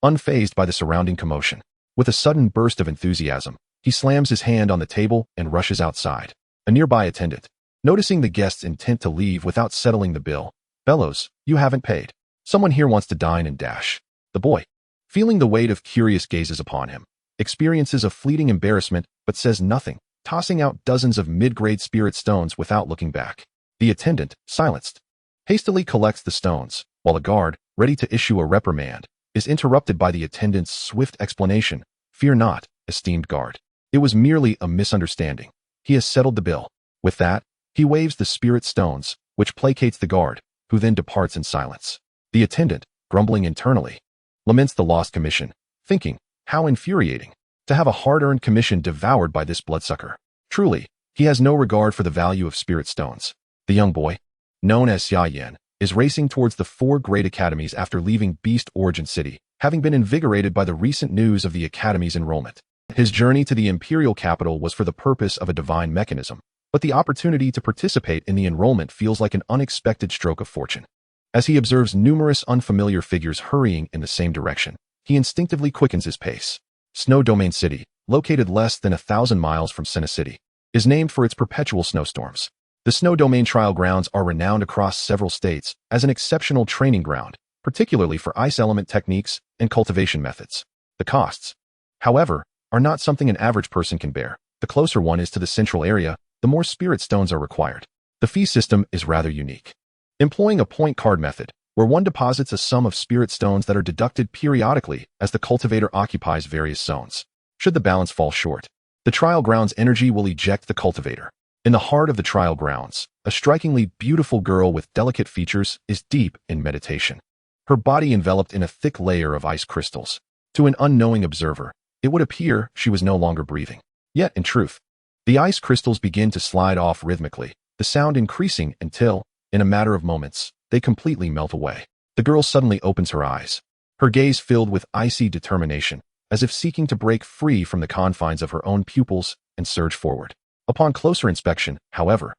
unfazed by the surrounding commotion. With a sudden burst of enthusiasm, he slams his hand on the table and rushes outside. A nearby attendant, noticing the guest's intent to leave without settling the bill, bellows, "You haven't paid. Someone here wants to dine and dash." The boy, feeling the weight of curious gazes upon him, experiences a fleeting embarrassment but says nothing, tossing out dozens of mid-grade spirit stones without looking back. The attendant, silenced, hastily collects the stones, while a guard, ready to issue a reprimand, is interrupted by the attendant's swift explanation. "Fear not, esteemed guard. It was merely a misunderstanding. He has settled the bill." With that, he waves the spirit stones, which placates the guard, who then departs in silence. The attendant, grumbling internally, laments the lost commission, thinking, how infuriating, to have a hard-earned commission devoured by this bloodsucker. Truly, he has no regard for the value of spirit stones. The young boy, known as Xiayan, is racing towards the four great academies after leaving Beast Origin City, having been invigorated by the recent news of the academy's enrollment. His journey to the imperial capital was for the purpose of a divine mechanism, but the opportunity to participate in the enrollment feels like an unexpected stroke of fortune. As he observes numerous unfamiliar figures hurrying in the same direction, he instinctively quickens his pace. Snow Domain City, located less than 1,000 miles from Senna City, is named for its perpetual snowstorms. The Snow Domain trial grounds are renowned across several states as an exceptional training ground, particularly for ice element techniques and cultivation methods. The costs, however, are not something an average person can bear. The closer one is to the central area, the more spirit stones are required. The fee system is rather unique, employing a point card method, where one deposits a sum of spirit stones that are deducted periodically as the cultivator occupies various zones. Should the balance fall short, the trial ground's energy will eject the cultivator. In the heart of the trial grounds, a strikingly beautiful girl with delicate features is deep in meditation. Her body enveloped in a thick layer of ice crystals. To an unknowing observer, it would appear she was no longer breathing. Yet, in truth, the ice crystals begin to slide off rhythmically, the sound increasing until, in a matter of moments, they completely melt away. The girl suddenly opens her eyes, her gaze filled with icy determination, as if seeking to break free from the confines of her own pupils and surge forward. Upon closer inspection, however,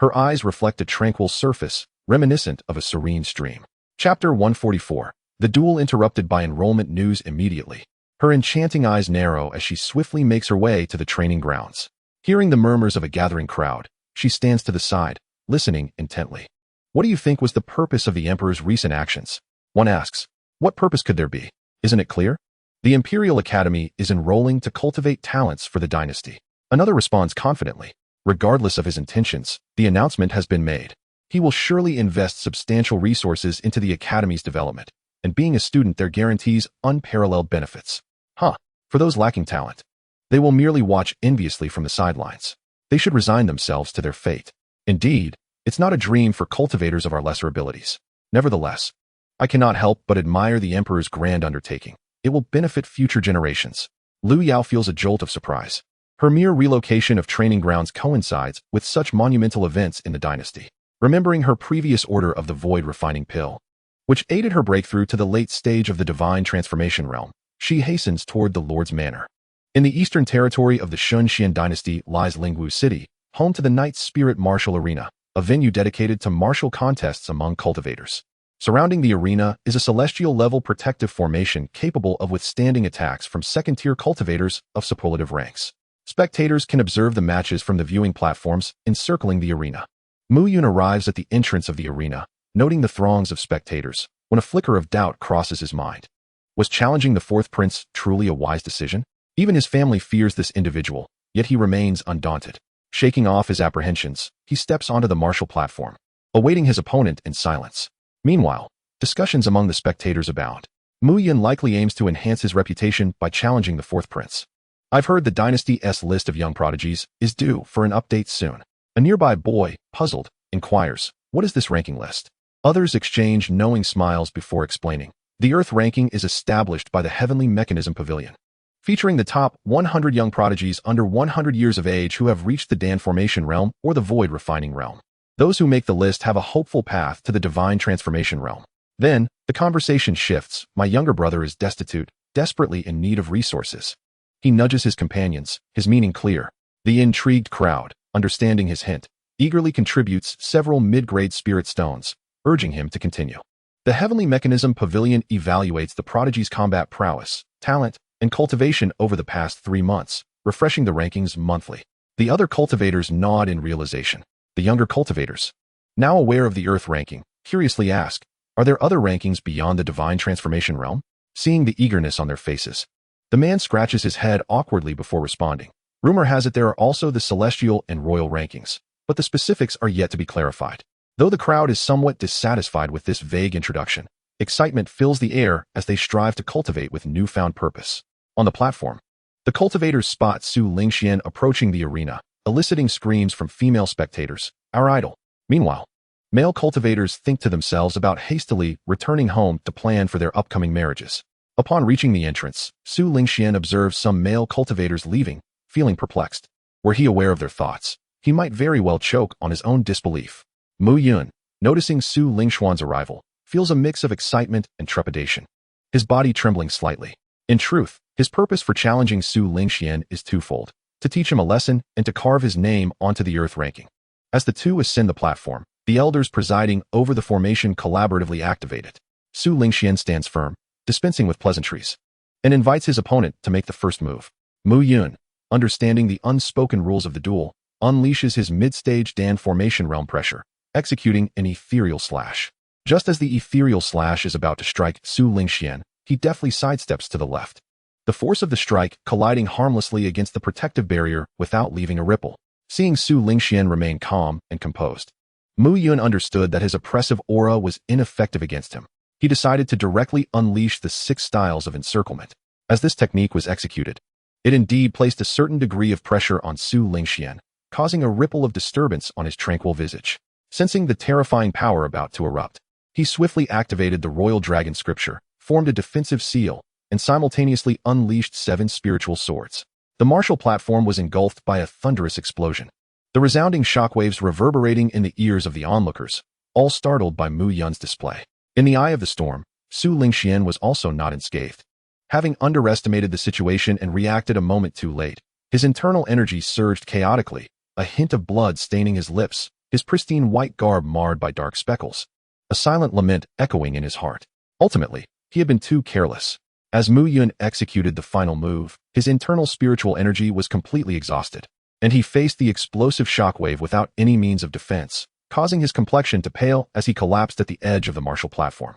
her eyes reflect a tranquil surface, reminiscent of a serene stream. Chapter 144. The duel interrupted by enrollment news immediately. Her enchanting eyes narrow as she swiftly makes her way to the training grounds. Hearing the murmurs of a gathering crowd, she stands to the side, listening intently. What do you think was the purpose of the Emperor's recent actions? One asks. What purpose could there be? Isn't it clear? The Imperial Academy is enrolling to cultivate talents for the dynasty. Another responds confidently. Regardless of his intentions, the announcement has been made. He will surely invest substantial resources into the Academy's development, and being a student there guarantees unparalleled benefits. For those lacking talent, they will merely watch enviously from the sidelines. They should resign themselves to their fate. Indeed, it's not a dream for cultivators of our lesser abilities. Nevertheless, I cannot help but admire the Emperor's grand undertaking. It will benefit future generations. Lu Yao feels a jolt of surprise. Her mere relocation of training grounds coincides with such monumental events in the dynasty. Remembering her previous order of the void refining pill, which aided her breakthrough to the late stage of the divine transformation realm, she hastens toward the Lord's Manor. In the eastern territory of the Lingtian dynasty lies Lingwu City, home to the Knight Spirit Martial Arena, a venue dedicated to martial contests among cultivators. Surrounding the arena is a celestial-level protective formation capable of withstanding attacks from second-tier cultivators of superlative ranks. Spectators can observe the matches from the viewing platforms encircling the arena. Mu Yun arrives at the entrance of the arena, noting the throngs of spectators, when a flicker of doubt crosses his mind. Was challenging the fourth prince truly a wise decision? Even his family fears this individual, yet he remains undaunted. Shaking off his apprehensions, he steps onto the martial platform, awaiting his opponent in silence. Meanwhile, discussions among the spectators abound. Mu Yun likely aims to enhance his reputation by challenging the fourth prince. I've heard the Dynasty's list of young prodigies is due for an update soon. A nearby boy, puzzled, inquires, what is this ranking list? Others exchange knowing smiles before explaining. The Earth ranking is established by the Heavenly Mechanism Pavilion, featuring the top 100 young prodigies under 100 years of age who have reached the Dan Formation realm or the Void Refining realm. Those who make the list have a hopeful path to the Divine Transformation realm. Then, the conversation shifts. My younger brother is destitute, desperately in need of resources. He nudges his companions, his meaning clear. The intrigued crowd, understanding his hint, eagerly contributes several mid-grade spirit stones, urging him to continue. The Heavenly Mechanism Pavilion evaluates the prodigy's combat prowess, talent, and cultivation over the past 3 months, refreshing the rankings monthly. The other cultivators nod in realization. The younger cultivators, now aware of the Earth ranking, curiously ask, are there other rankings beyond the Divine Transformation realm? Seeing the eagerness on their faces, the man scratches his head awkwardly before responding. Rumor has it there are also the Celestial and Royal rankings, but the specifics are yet to be clarified. Though the crowd is somewhat dissatisfied with this vague introduction, excitement fills the air as they strive to cultivate with newfound purpose. On the platform, the cultivators spot Su Lingtian approaching the arena, eliciting screams from female spectators, our idol. Meanwhile, male cultivators think to themselves about hastily returning home to plan for their upcoming marriages. Upon reaching the entrance, Su Lingtian observes some male cultivators leaving, feeling perplexed. Were he aware of their thoughts, he might very well choke on his own disbelief. Mu Yun, noticing Su Lingxuan's arrival, feels a mix of excitement and trepidation, his body trembling slightly. In truth, his purpose for challenging Su Lingtian is twofold: to teach him a lesson and to carve his name onto the Earth ranking. As the two ascend the platform, the elders presiding over the formation collaboratively activate it. Su Lingtian stands firm, dispensing with pleasantries, and invites his opponent to make the first move. Mu Yun, understanding the unspoken rules of the duel, unleashes his mid-stage Dan Formation realm pressure, executing an ethereal slash. Just as the ethereal slash is about to strike Su Lingtian, he deftly sidesteps to the left, the force of the strike colliding harmlessly against the protective barrier without leaving a ripple. Seeing Su Lingtian remain calm and composed, Mu Yun understood that his oppressive aura was ineffective against him. He decided to directly unleash the 6 styles of encirclement. As this technique was executed, it indeed placed a certain degree of pressure on Su Lingtian, causing a ripple of disturbance on his tranquil visage. Sensing the terrifying power about to erupt, he swiftly activated the royal dragon scripture, formed a defensive seal, and simultaneously unleashed 7 spiritual swords. The martial platform was engulfed by a thunderous explosion, the resounding shockwaves reverberating in the ears of the onlookers, all startled by Mu Yun's display. In the eye of the storm, Su Lingtian was also not unscathed. Having underestimated the situation and reacted a moment too late, his internal energy surged chaotically, a hint of blood staining his lips, his pristine white garb marred by dark speckles, a silent lament echoing in his heart. Ultimately, he had been too careless. As Mu Yun executed the final move, his internal spiritual energy was completely exhausted, and he faced the explosive shockwave without any means of defense, causing his complexion to pale as he collapsed at the edge of the martial platform.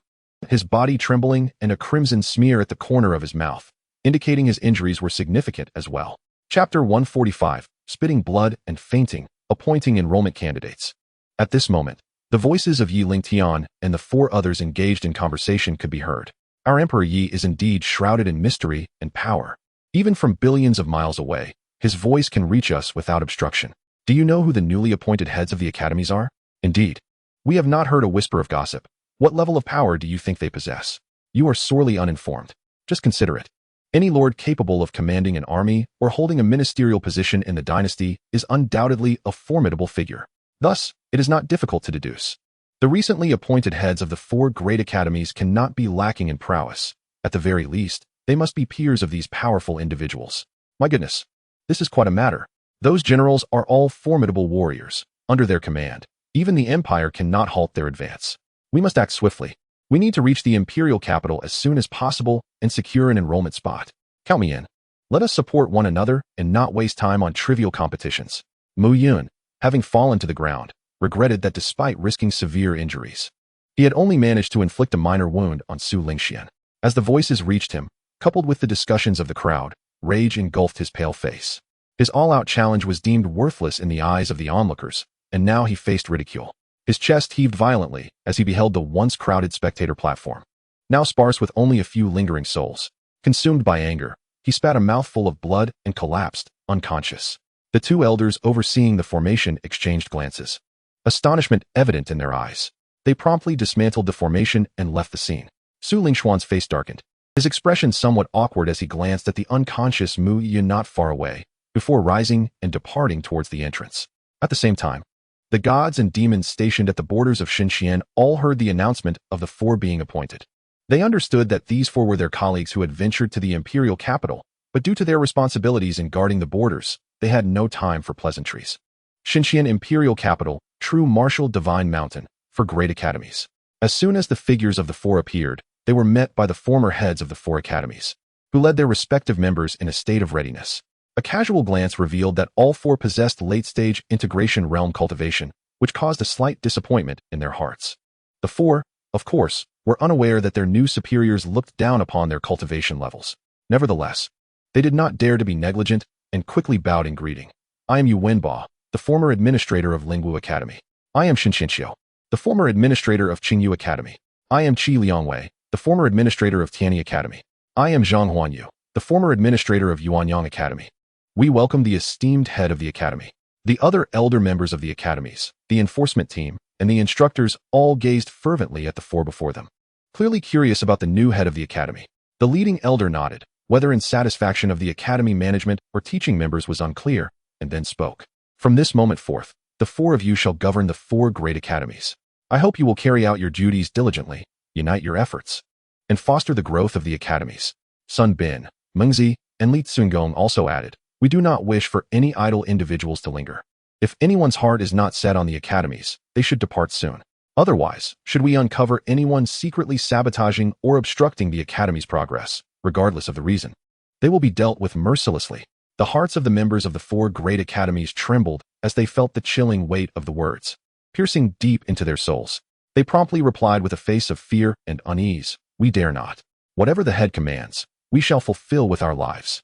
His body trembling and a crimson smear at the corner of his mouth, indicating his injuries were significant as well. Chapter 145, Spitting Blood and Fainting, Appointing Enrollment Candidates. At this moment, the voices of Yi Lingtian and the 4 others engaged in conversation could be heard. Our Emperor Yi is indeed shrouded in mystery and power. Even from billions of miles away, his voice can reach us without obstruction. Do you know who the newly appointed heads of the academies are? Indeed. We have not heard a whisper of gossip. What level of power do you think they possess? You are sorely uninformed. Just consider it. Any lord capable of commanding an army or holding a ministerial position in the dynasty is undoubtedly a formidable figure. Thus, it is not difficult to deduce. The recently appointed heads of the 4 great academies cannot be lacking in prowess. At the very least, they must be peers of these powerful individuals. My goodness, this is quite a matter. Those generals are all formidable warriors. Under their command, even the Empire cannot halt their advance. We must act swiftly. We need to reach the imperial capital as soon as possible and secure an enrollment spot. Count me in. Let us support one another and not waste time on trivial competitions. Mu Yun, having fallen to the ground, regretted that despite risking severe injuries, he had only managed to inflict a minor wound on Su Lingtian. As the voices reached him, coupled with the discussions of the crowd, rage engulfed his pale face. His all-out challenge was deemed worthless in the eyes of the onlookers, and now he faced ridicule. His chest heaved violently as he beheld the once crowded spectator platform, now sparse with only a few lingering souls. Consumed by anger, he spat a mouthful of blood and collapsed, unconscious. The 2 elders overseeing the formation exchanged glances, astonishment evident in their eyes. They promptly dismantled the formation and left the scene. Su Lingxuan's face darkened, his expression somewhat awkward as he glanced at the unconscious Mu Yun not far away, before rising and departing towards the entrance. At the same time, the gods and demons stationed at the borders of Xinxian all heard the announcement of the 4 being appointed. They understood that these 4 were their colleagues who had ventured to the imperial capital, but due to their responsibilities in guarding the borders, they had no time for pleasantries. Xinxian Imperial Capital, true martial divine mountain, for great academies. As soon as the figures of the 4 appeared, they were met by the former heads of the 4 academies, who led their respective members in a state of readiness. A casual glance revealed that all 4 possessed late-stage integration realm cultivation, which caused a slight disappointment in their hearts. The 4, of course, were unaware that their new superiors looked down upon their cultivation levels. Nevertheless, they did not dare to be negligent and quickly bowed in greeting. I am Yu Wenba, the former administrator of Lingwu Academy. I am Xianxiao, the former administrator of Qingyu Academy. I am Qi Liangwei, the former administrator of Tianyi Academy. I am Zhang Huanyu, the former administrator of Yuanyang Academy. We welcome the esteemed head of the academy. The other elder members of the academies, the enforcement team, and the instructors all gazed fervently at the 4 before them, clearly curious about the new head of the academy. The leading elder nodded, whether in satisfaction of the academy management or teaching members was unclear, and then spoke. From this moment forth, the 4 of you shall govern the 4 great academies. I hope you will carry out your duties diligently, unite your efforts, and foster the growth of the academies. Sun Bin, Mengzi, and Li Tsungong also added, we do not wish for any idle individuals to linger. If anyone's heart is not set on the academies, they should depart soon. Otherwise, should we uncover anyone secretly sabotaging or obstructing the academy's progress, regardless of the reason, they will be dealt with mercilessly. The hearts of the members of the 4 great academies trembled as they felt the chilling weight of the words, piercing deep into their souls. They promptly replied with a face of fear and unease, we dare not. Whatever the head commands, we shall fulfill with our lives.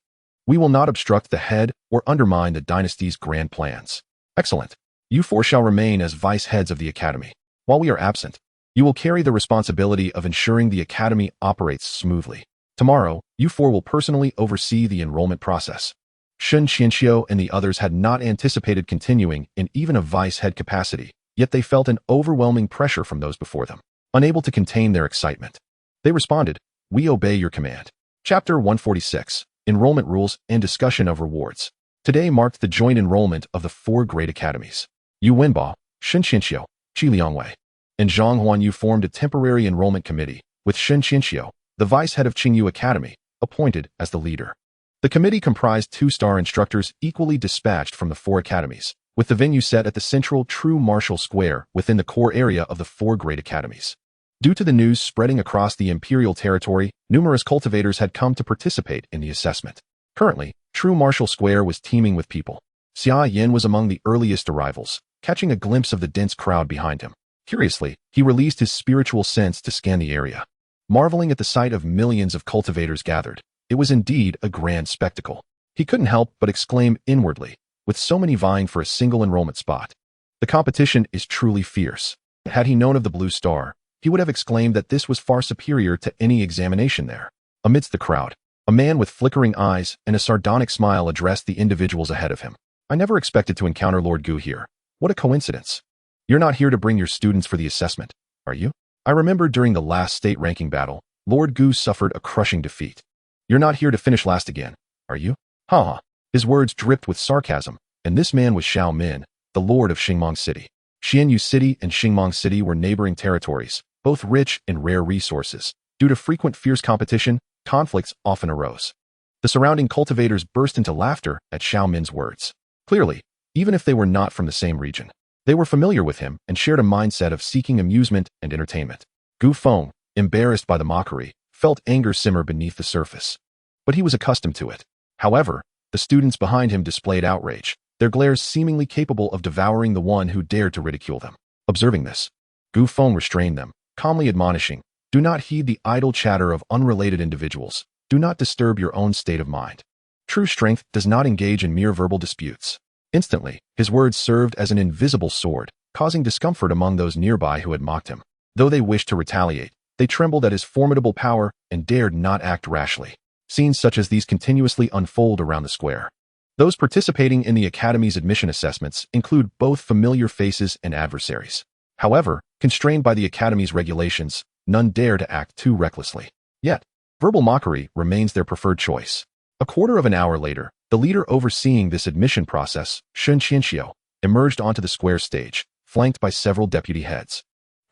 We will not obstruct the head or undermine the dynasty's grand plans. Excellent. You 4 shall remain as vice heads of the academy. While we are absent, you will carry the responsibility of ensuring the academy operates smoothly. Tomorrow, you 4 will personally oversee the enrollment process. Xianxiao and the others had not anticipated continuing in even a vice-head capacity, yet they felt an overwhelming pressure from those before them, unable to contain their excitement. They responded, "We obey your command." Chapter 146, Enrollment Rules and Discussion of Rewards. Today marked the joint enrollment of the 4 great academies. Yu Wenbao, Xianxiao, Qiliangwei, and Zhang Huanyu formed a temporary enrollment committee, with Xianxiao, the vice-head of Qingyu Academy, appointed as the leader. The committee comprised 2-star instructors equally dispatched from the 4 academies, with the venue set at the central True Martial Square within the core area of the 4 great academies. Due to the news spreading across the imperial territory, numerous cultivators had come to participate in the assessment. Currently, True Martial Square was teeming with people. Xia Yin was among the earliest arrivals, catching a glimpse of the dense crowd behind him. Curiously, he released his spiritual sense to scan the area. Marveling at the sight of millions of cultivators gathered, it was indeed a grand spectacle. He couldn't help but exclaim inwardly, with so many vying for a single enrollment spot. The competition is truly fierce. Had he known of the Blue Star, he would have exclaimed that this was far superior to any examination there. Amidst the crowd, a man with flickering eyes and a sardonic smile addressed the individuals ahead of him. "I never expected to encounter Lord Gu here. What a coincidence. You're not here to bring your students for the assessment, are you? I remember during the last state ranking battle, Lord Gu suffered a crushing defeat. You're not here to finish last again, are you?" Ha. His words dripped with sarcasm, and this man was Xiao Min, the lord of Xingmong City. Xianyu City and Xingmong City were neighboring territories, both rich in rare resources. Due to frequent fierce competition, conflicts often arose. The surrounding cultivators burst into laughter at Xiao Min's words. Clearly, even if they were not from the same region, they were familiar with him and shared a mindset of seeking amusement and entertainment. Gu Feng, embarrassed by the mockery, felt anger simmer beneath the surface. But he was accustomed to it. However, the students behind him displayed outrage, their glares seemingly capable of devouring the one who dared to ridicule them. Observing this, Gu Feng restrained them, calmly admonishing, "Do not heed the idle chatter of unrelated individuals. Do not disturb your own state of mind. True strength does not engage in mere verbal disputes." Instantly, his words served as an invisible sword, causing discomfort among those nearby who had mocked him. Though they wished to retaliate, they trembled at his formidable power and dared not act rashly. Scenes such as these continuously unfold around the square. Those participating in the Academy's admission assessments include both familiar faces and adversaries. However, constrained by the Academy's regulations, none dare to act too recklessly. Yet, verbal mockery remains their preferred choice. A quarter of an hour later, the leader overseeing this admission process, Xianxiao, emerged onto the square stage, flanked by several deputy heads.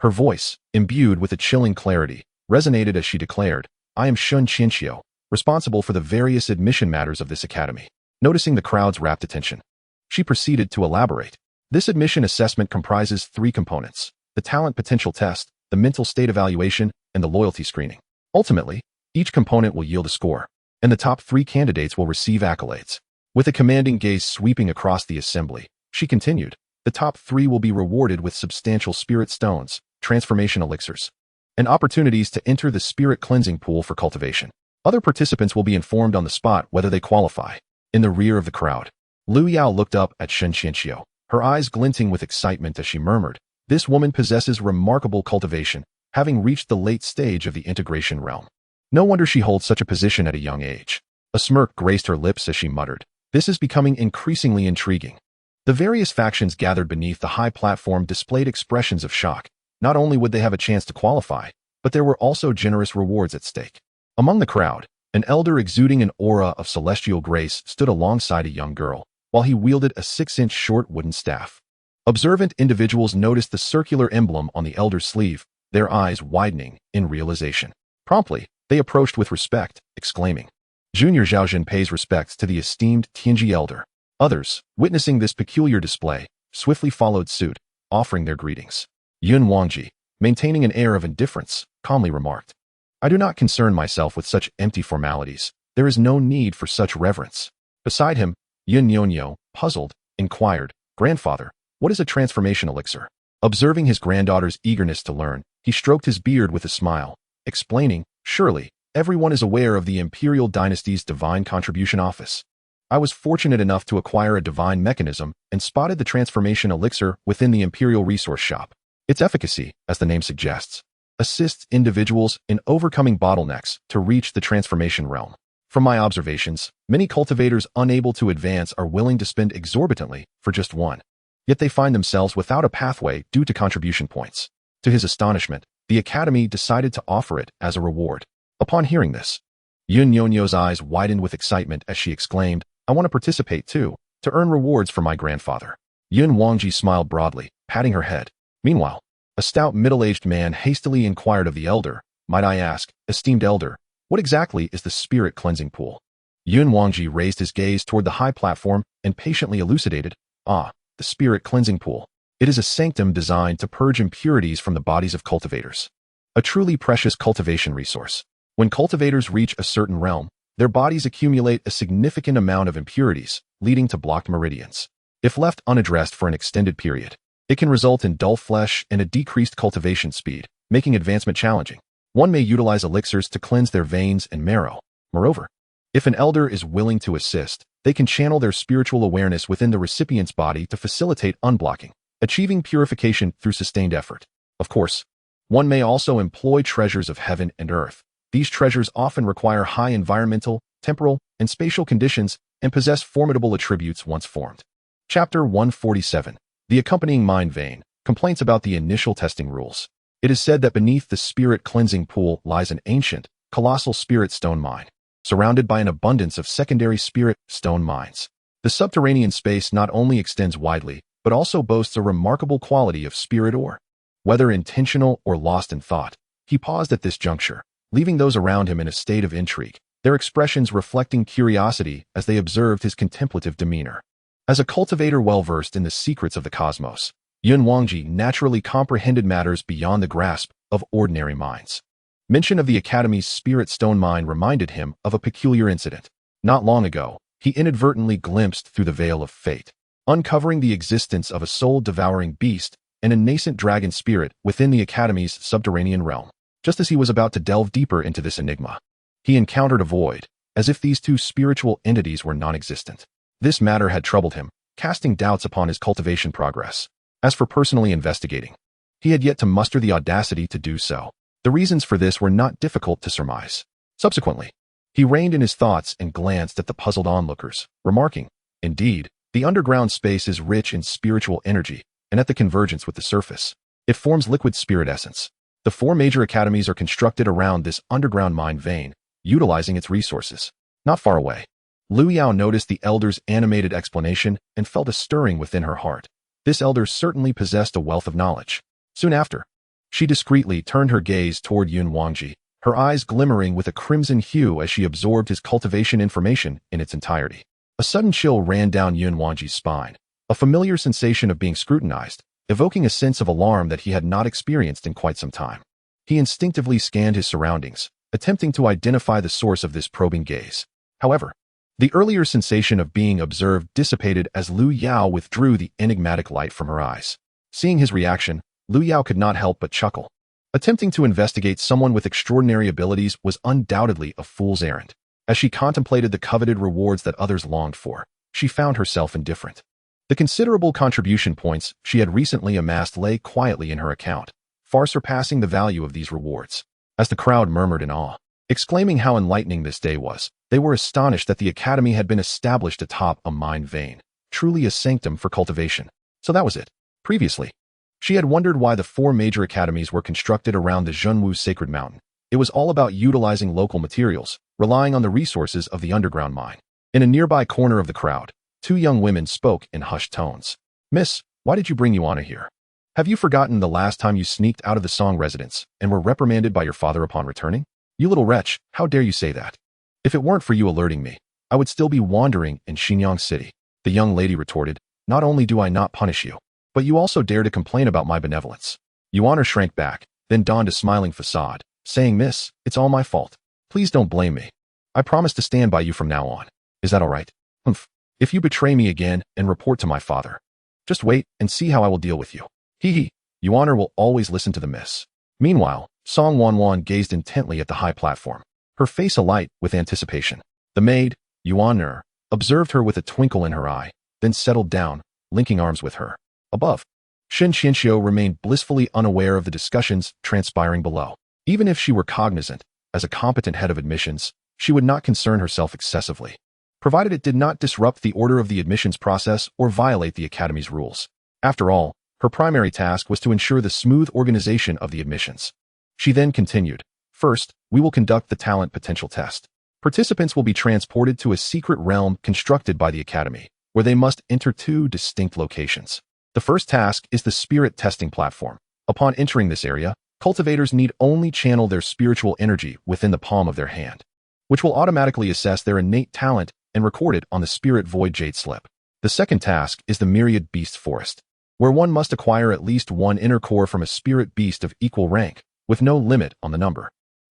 Her voice, imbued with a chilling clarity, resonated as she declared, "I am Xianxiao, responsible for the various admission matters of this academy." Noticing the crowd's rapt attention, she proceeded to elaborate. This admission assessment comprises 3 components: the talent potential test, the mental state evaluation, and the loyalty screening. Ultimately, each component will yield a score, and the top 3 candidates will receive accolades. With a commanding gaze sweeping across the assembly, she continued, "The top 3 will be rewarded with substantial spirit stones, transformation elixirs, and opportunities to enter the spirit cleansing pool for cultivation. Other participants will be informed on the spot whether they qualify." In the rear of the crowd, Lu Yao looked up at Xianxiao, her eyes glinting with excitement as she murmured, "This woman possesses remarkable cultivation, having reached the late stage of the integration realm. No wonder she holds such a position at a young age." A smirk graced her lips as she muttered, "This is becoming increasingly intriguing." The various factions gathered beneath the high platform displayed expressions of shock. Not only would they have a chance to qualify, but there were also generous rewards at stake. Among the crowd, an elder exuding an aura of celestial grace stood alongside a young girl, while he wielded a 6-inch short wooden staff. Observant individuals noticed the circular emblem on the elder's sleeve, their eyes widening in realization. Promptly, they approached with respect, exclaiming, "Junior Zhaojin pays respects to the esteemed Tianji elder." Others, witnessing this peculiar display, swiftly followed suit, offering their greetings. Yun Wangji, maintaining an air of indifference, calmly remarked, "I do not concern myself with such empty formalities. There is no need for such reverence." Beside him, Yun Nyonyo, puzzled, inquired, "Grandfather, what is a transformation elixir?" Observing his granddaughter's eagerness to learn, he stroked his beard with a smile, explaining, "Surely, everyone is aware of the Imperial Dynasty's Divine Contribution Office. I was fortunate enough to acquire a divine mechanism and spotted the transformation elixir within the Imperial Resource Shop. Its efficacy, as the name suggests, assists individuals in overcoming bottlenecks to reach the transformation realm. From my observations, many cultivators unable to advance are willing to spend exorbitantly for just one. Yet they find themselves without a pathway due to contribution points. To his astonishment, the Academy decided to offer it as a reward. Upon hearing this, Yun Nyonyo's eyes widened with excitement as she exclaimed, I want to participate too, to earn rewards for my grandfather. Yun Wangji smiled broadly, patting her head. Meanwhile, a stout middle-aged man hastily inquired of the elder, might I ask, esteemed elder, what exactly is the spirit cleansing pool? Yun Wangji raised his gaze toward the high platform and patiently elucidated, the spirit cleansing pool. It is a sanctum designed to purge impurities from the bodies of cultivators. A truly precious cultivation resource. When cultivators reach a certain realm, their bodies accumulate a significant amount of impurities, leading to blocked meridians. If left unaddressed for an extended period, it can result in dull flesh and a decreased cultivation speed, making advancement challenging. One may utilize elixirs to cleanse their veins and marrow. Moreover, if an elder is willing to assist, they can channel their spiritual awareness within the recipient's body to facilitate unblocking, achieving purification through sustained effort. Of course, one may also employ treasures of heaven and earth. These treasures often require high environmental, temporal, and spatial conditions and possess formidable attributes once formed. Chapter 147. The accompanying mind vein, complaints about the initial testing rules. It is said that beneath the spirit cleansing pool lies an ancient, colossal spirit stone mine, surrounded by an abundance of secondary spirit stone mines. The subterranean space not only extends widely, but also boasts a remarkable quality of spirit ore. Whether intentional or lost in thought, he paused at this juncture, leaving those around him in a state of intrigue, their expressions reflecting curiosity as they observed his contemplative demeanor. As a cultivator well-versed in the secrets of the cosmos, Yun Wangji naturally comprehended matters beyond the grasp of ordinary minds. Mention of the Academy's spirit stone mine reminded him of a peculiar incident. Not long ago, he inadvertently glimpsed through the veil of fate, uncovering the existence of a soul-devouring beast and a nascent dragon spirit within the Academy's subterranean realm. Just as he was about to delve deeper into this enigma, he encountered a void, as if these two spiritual entities were non-existent. This matter had troubled him, casting doubts upon his cultivation progress. As for personally investigating, he had yet to muster the audacity to do so. The reasons for this were not difficult to surmise. Subsequently, he reined in his thoughts and glanced at the puzzled onlookers, remarking, indeed, the underground space is rich in spiritual energy, and at the convergence with the surface, it forms liquid spirit essence. The 4 major academies are constructed around this underground mine vein, utilizing its resources. Not far away, Lu Yao noticed the elder's animated explanation and felt a stirring within her heart. This elder certainly possessed a wealth of knowledge. Soon after, she discreetly turned her gaze toward Yun Wangji, her eyes glimmering with a crimson hue as she absorbed his cultivation information in its entirety. A sudden chill ran down Yun Wangji's spine, a familiar sensation of being scrutinized, evoking a sense of alarm that he had not experienced in quite some time. He instinctively scanned his surroundings, attempting to identify the source of this probing gaze. However, the earlier sensation of being observed dissipated as Lu Yao withdrew the enigmatic light from her eyes. Seeing his reaction, Lu Yao could not help but chuckle. Attempting to investigate someone with extraordinary abilities was undoubtedly a fool's errand. As she contemplated the coveted rewards that others longed for, she found herself indifferent. The considerable contribution points she had recently amassed lay quietly in her account, far surpassing the value of these rewards. As the crowd murmured in awe, exclaiming how enlightening this day was, they were astonished that the Academy had been established atop a mine vein, truly a sanctum for cultivation. So that was it. Previously, she had wondered why the 4 major academies were constructed around the Zhenwu Sacred Mountain. It was all about utilizing local materials, relying on the resources of the underground mine. In a nearby corner of the crowd, 2 young women spoke in hushed tones. Miss, why did you bring Yuana here? Have you forgotten the last time you sneaked out of the Song residence and were reprimanded by your father upon returning? You little wretch, how dare you say that? If it weren't for you alerting me, I would still be wandering in Xinyang City. The young lady retorted, not only do I not punish you, but you also dare to complain about my benevolence. Yuana shrank back, then donned a smiling facade, saying, Miss, it's all my fault. Please don't blame me. I promise to stand by you from now on. Is that all right? Humph. If you betray me again and report to my father, just wait and see how I will deal with you. Hee hee. Yuana will always listen to the miss. Meanwhile, Song Wanwan gazed intently at the high platform, her face alight with anticipation. The maid, Yuan, observed her with a twinkle in her eye, then settled down, linking arms with her. Above, Shen Xianxiao remained blissfully unaware of the discussions transpiring below. Even if she were cognizant, as a competent head of admissions, she would not concern herself excessively, provided it did not disrupt the order of the admissions process or violate the Academy's rules. After all, her primary task was to ensure the smooth organization of the admissions. She then continued, "First, we will conduct the talent potential test. Participants will be transported to a secret realm constructed by the Academy, where they must enter 2 distinct locations. The first task is the spirit testing platform. Upon entering this area, cultivators need only channel their spiritual energy within the palm of their hand, which will automatically assess their innate talent and record it on the Spirit Void Jade slip. The second task is the Myriad Beast Forest, where one must acquire at least 1 inner core from a spirit beast of equal rank, with no limit on the number.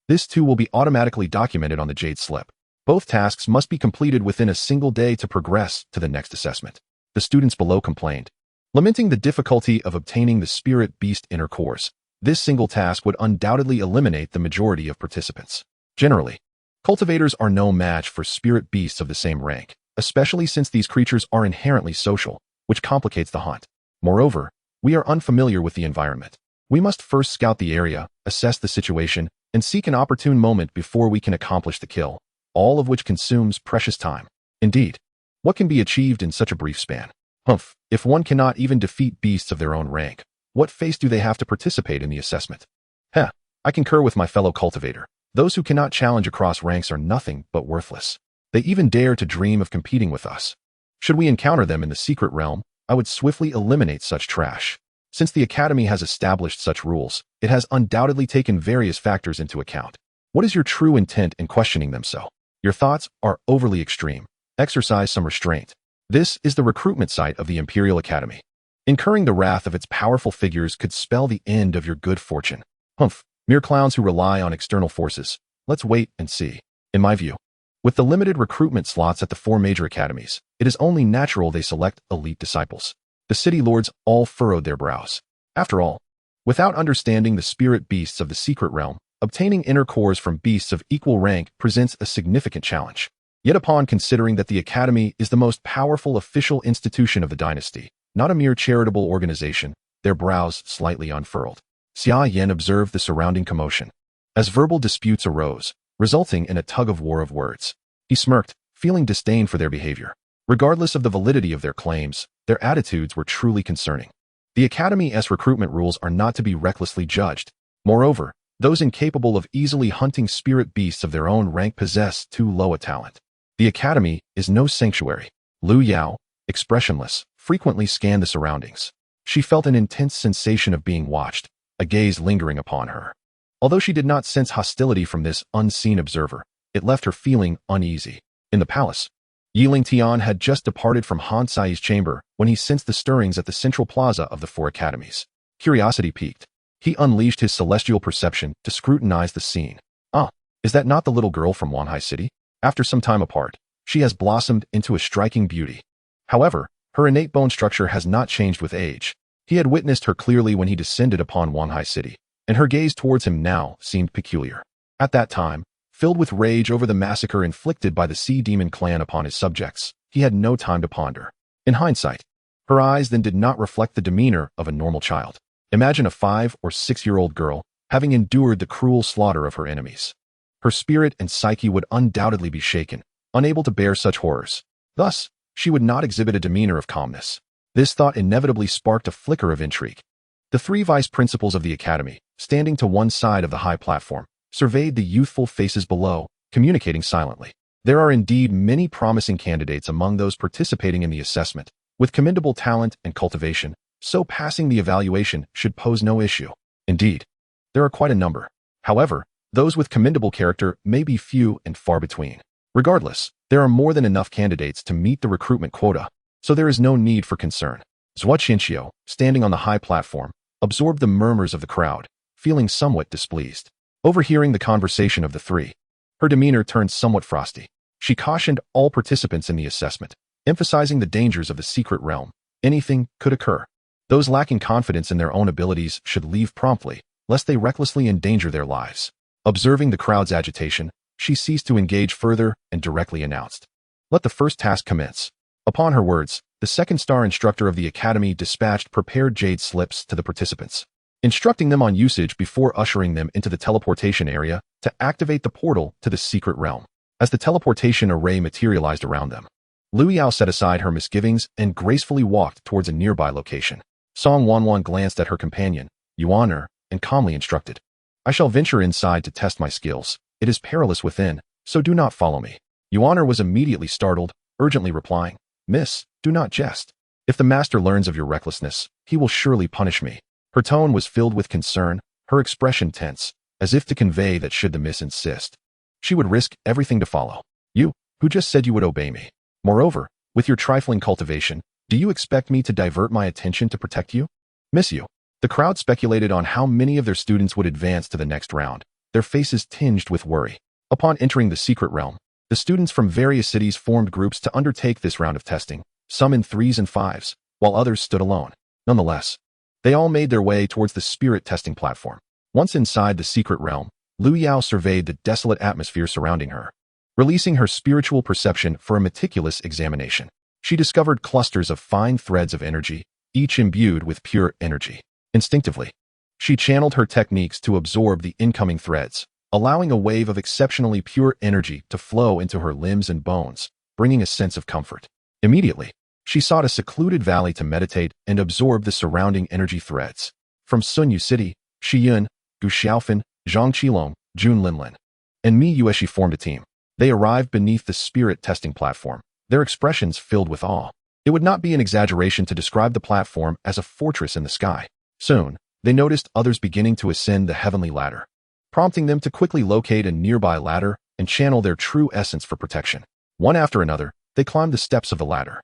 This too will be automatically documented on the Jade slip. Both tasks must be completed within a single day to progress to the next assessment." The students below complained, lamenting the difficulty of obtaining the spirit beast inner cores. This single task would undoubtedly eliminate the majority of participants. Generally, cultivators are no match for spirit beasts of the same rank, especially since these creatures are inherently social, which complicates the hunt. Moreover, we are unfamiliar with the environment. We must first scout the area, assess the situation, and seek an opportune moment before we can accomplish the kill, all of which consumes precious time. Indeed, what can be achieved in such a brief span? Humph, if one cannot even defeat beasts of their own rank, what face do they have to participate in the assessment? Heh, I concur with my fellow cultivator. Those who cannot challenge across ranks are nothing but worthless. They even dare to dream of competing with us. Should we encounter them in the secret realm, I would swiftly eliminate such trash. Since the Academy has established such rules, it has undoubtedly taken various factors into account. What is your true intent in questioning them so? Your thoughts are overly extreme. Exercise some restraint. This is the recruitment site of the Imperial Academy. Incurring the wrath of its powerful figures could spell the end of your good fortune. Humph, mere clowns who rely on external forces. Let's wait and see. In my view, with the limited recruitment slots at the 4 major academies, it is only natural they select elite disciples. The city lords all furrowed their brows. After all, without understanding the spirit beasts of the secret realm, obtaining inner cores from beasts of equal rank presents a significant challenge. Yet upon considering that the Academy is the most powerful official institution of the dynasty, not a mere charitable organization, their brows slightly unfurled. Xia Yan observed the surrounding commotion, as verbal disputes arose, resulting in a tug-of-war of words. He smirked, feeling disdain for their behavior. Regardless of the validity of their claims, their attitudes were truly concerning. The Academy's recruitment rules are not to be recklessly judged. Moreover, those incapable of easily hunting spirit beasts of their own rank possess too low a talent. The Academy is no sanctuary. Lu Yao, expressionless, frequently scanned the surroundings. She felt an intense sensation of being watched, a gaze lingering upon her. Although she did not sense hostility from this unseen observer, it left her feeling uneasy. In the palace, Lingtian had just departed from Han Sai's chamber when he sensed the stirrings at the central plaza of the 4 academies. Curiosity piqued. He unleashed his celestial perception to scrutinize the scene. Ah, is that not the little girl from Wanhai City? After some time apart, she has blossomed into a striking beauty. However, her innate bone structure has not changed with age. He had witnessed her clearly when he descended upon Wanhai City, and her gaze towards him now seemed peculiar. At that time, filled with rage over the massacre inflicted by the Sea Demon clan upon his subjects, he had no time to ponder. In hindsight, her eyes then did not reflect the demeanor of a normal child. Imagine a 5- or 6-year-old girl having endured the cruel slaughter of her enemies. Her spirit and psyche would undoubtedly be shaken, unable to bear such horrors. Thus, she would not exhibit a demeanor of calmness. This thought inevitably sparked a flicker of intrigue. The 3 vice principals of the Academy, standing to one side of the high platform, surveyed the youthful faces below, communicating silently. There are indeed many promising candidates among those participating in the assessment, with commendable talent and cultivation, so passing the evaluation should pose no issue. Indeed, there are quite a number. However, those with commendable character may be few and far between. Regardless, there are more than enough candidates to meet the recruitment quota, so there is no need for concern. Zhua Qianxiao, standing on the high platform, absorbed the murmurs of the crowd, feeling somewhat displeased. Overhearing the conversation of the 3, her demeanor turned somewhat frosty. She cautioned all participants in the assessment, emphasizing the dangers of the secret realm. Anything could occur. Those lacking confidence in their own abilities should leave promptly, lest they recklessly endanger their lives. Observing the crowd's agitation, she ceased to engage further and directly announced, "Let the first task commence." Upon her words, the 2-star instructor of the Academy dispatched prepared jade slips to the participants, instructing them on usage before ushering them into the teleportation area to activate the portal to the secret realm. as the teleportation array materialized around them. Lu Yao set aside her misgivings and gracefully walked towards a nearby location. Song Wanwan glanced at her companion, Yuan, and calmly instructed, "I shall venture inside to test my skills. It is perilous within, so do not follow me." Yuan was immediately startled, urgently replying, "Miss, do not jest. If the master learns of your recklessness, he will surely punish me." Her tone was filled with concern, her expression tense, as if to convey that should the miss insist, she would risk everything to follow. "You, who just said you would obey me. Moreover, with your trifling cultivation, do you expect me to divert my attention to protect you? Miss you." The crowd speculated on how many of their students would advance to the next round, their faces tinged with worry. Upon entering the secret realm, the students from various cities formed groups to undertake this round of testing, some in 3s and 5s, while others stood alone. Nonetheless, they all made their way towards the spirit testing platform. Once inside the secret realm, Lu Yao surveyed the desolate atmosphere surrounding her. Releasing her spiritual perception for a meticulous examination, she discovered clusters of fine threads of energy, each imbued with pure energy. Instinctively, she channeled her techniques to absorb the incoming threads, allowing a wave of exceptionally pure energy to flow into her limbs and bones, bringing a sense of comfort. Immediately, she sought a secluded valley to meditate and absorb the surrounding energy threads. From Sunyu City, Shiyun, Gu Xiaofan, Zhang Qilong, Jun Linlin, and Mi Yueshi formed a team. They arrived beneath the spirit testing platform, their expressions filled with awe. It would not be an exaggeration to describe the platform as a fortress in the sky. Soon, they noticed others beginning to ascend the heavenly ladder, prompting them to quickly locate a nearby ladder and channel their true essence for protection. One after another, they climbed the steps of the ladder.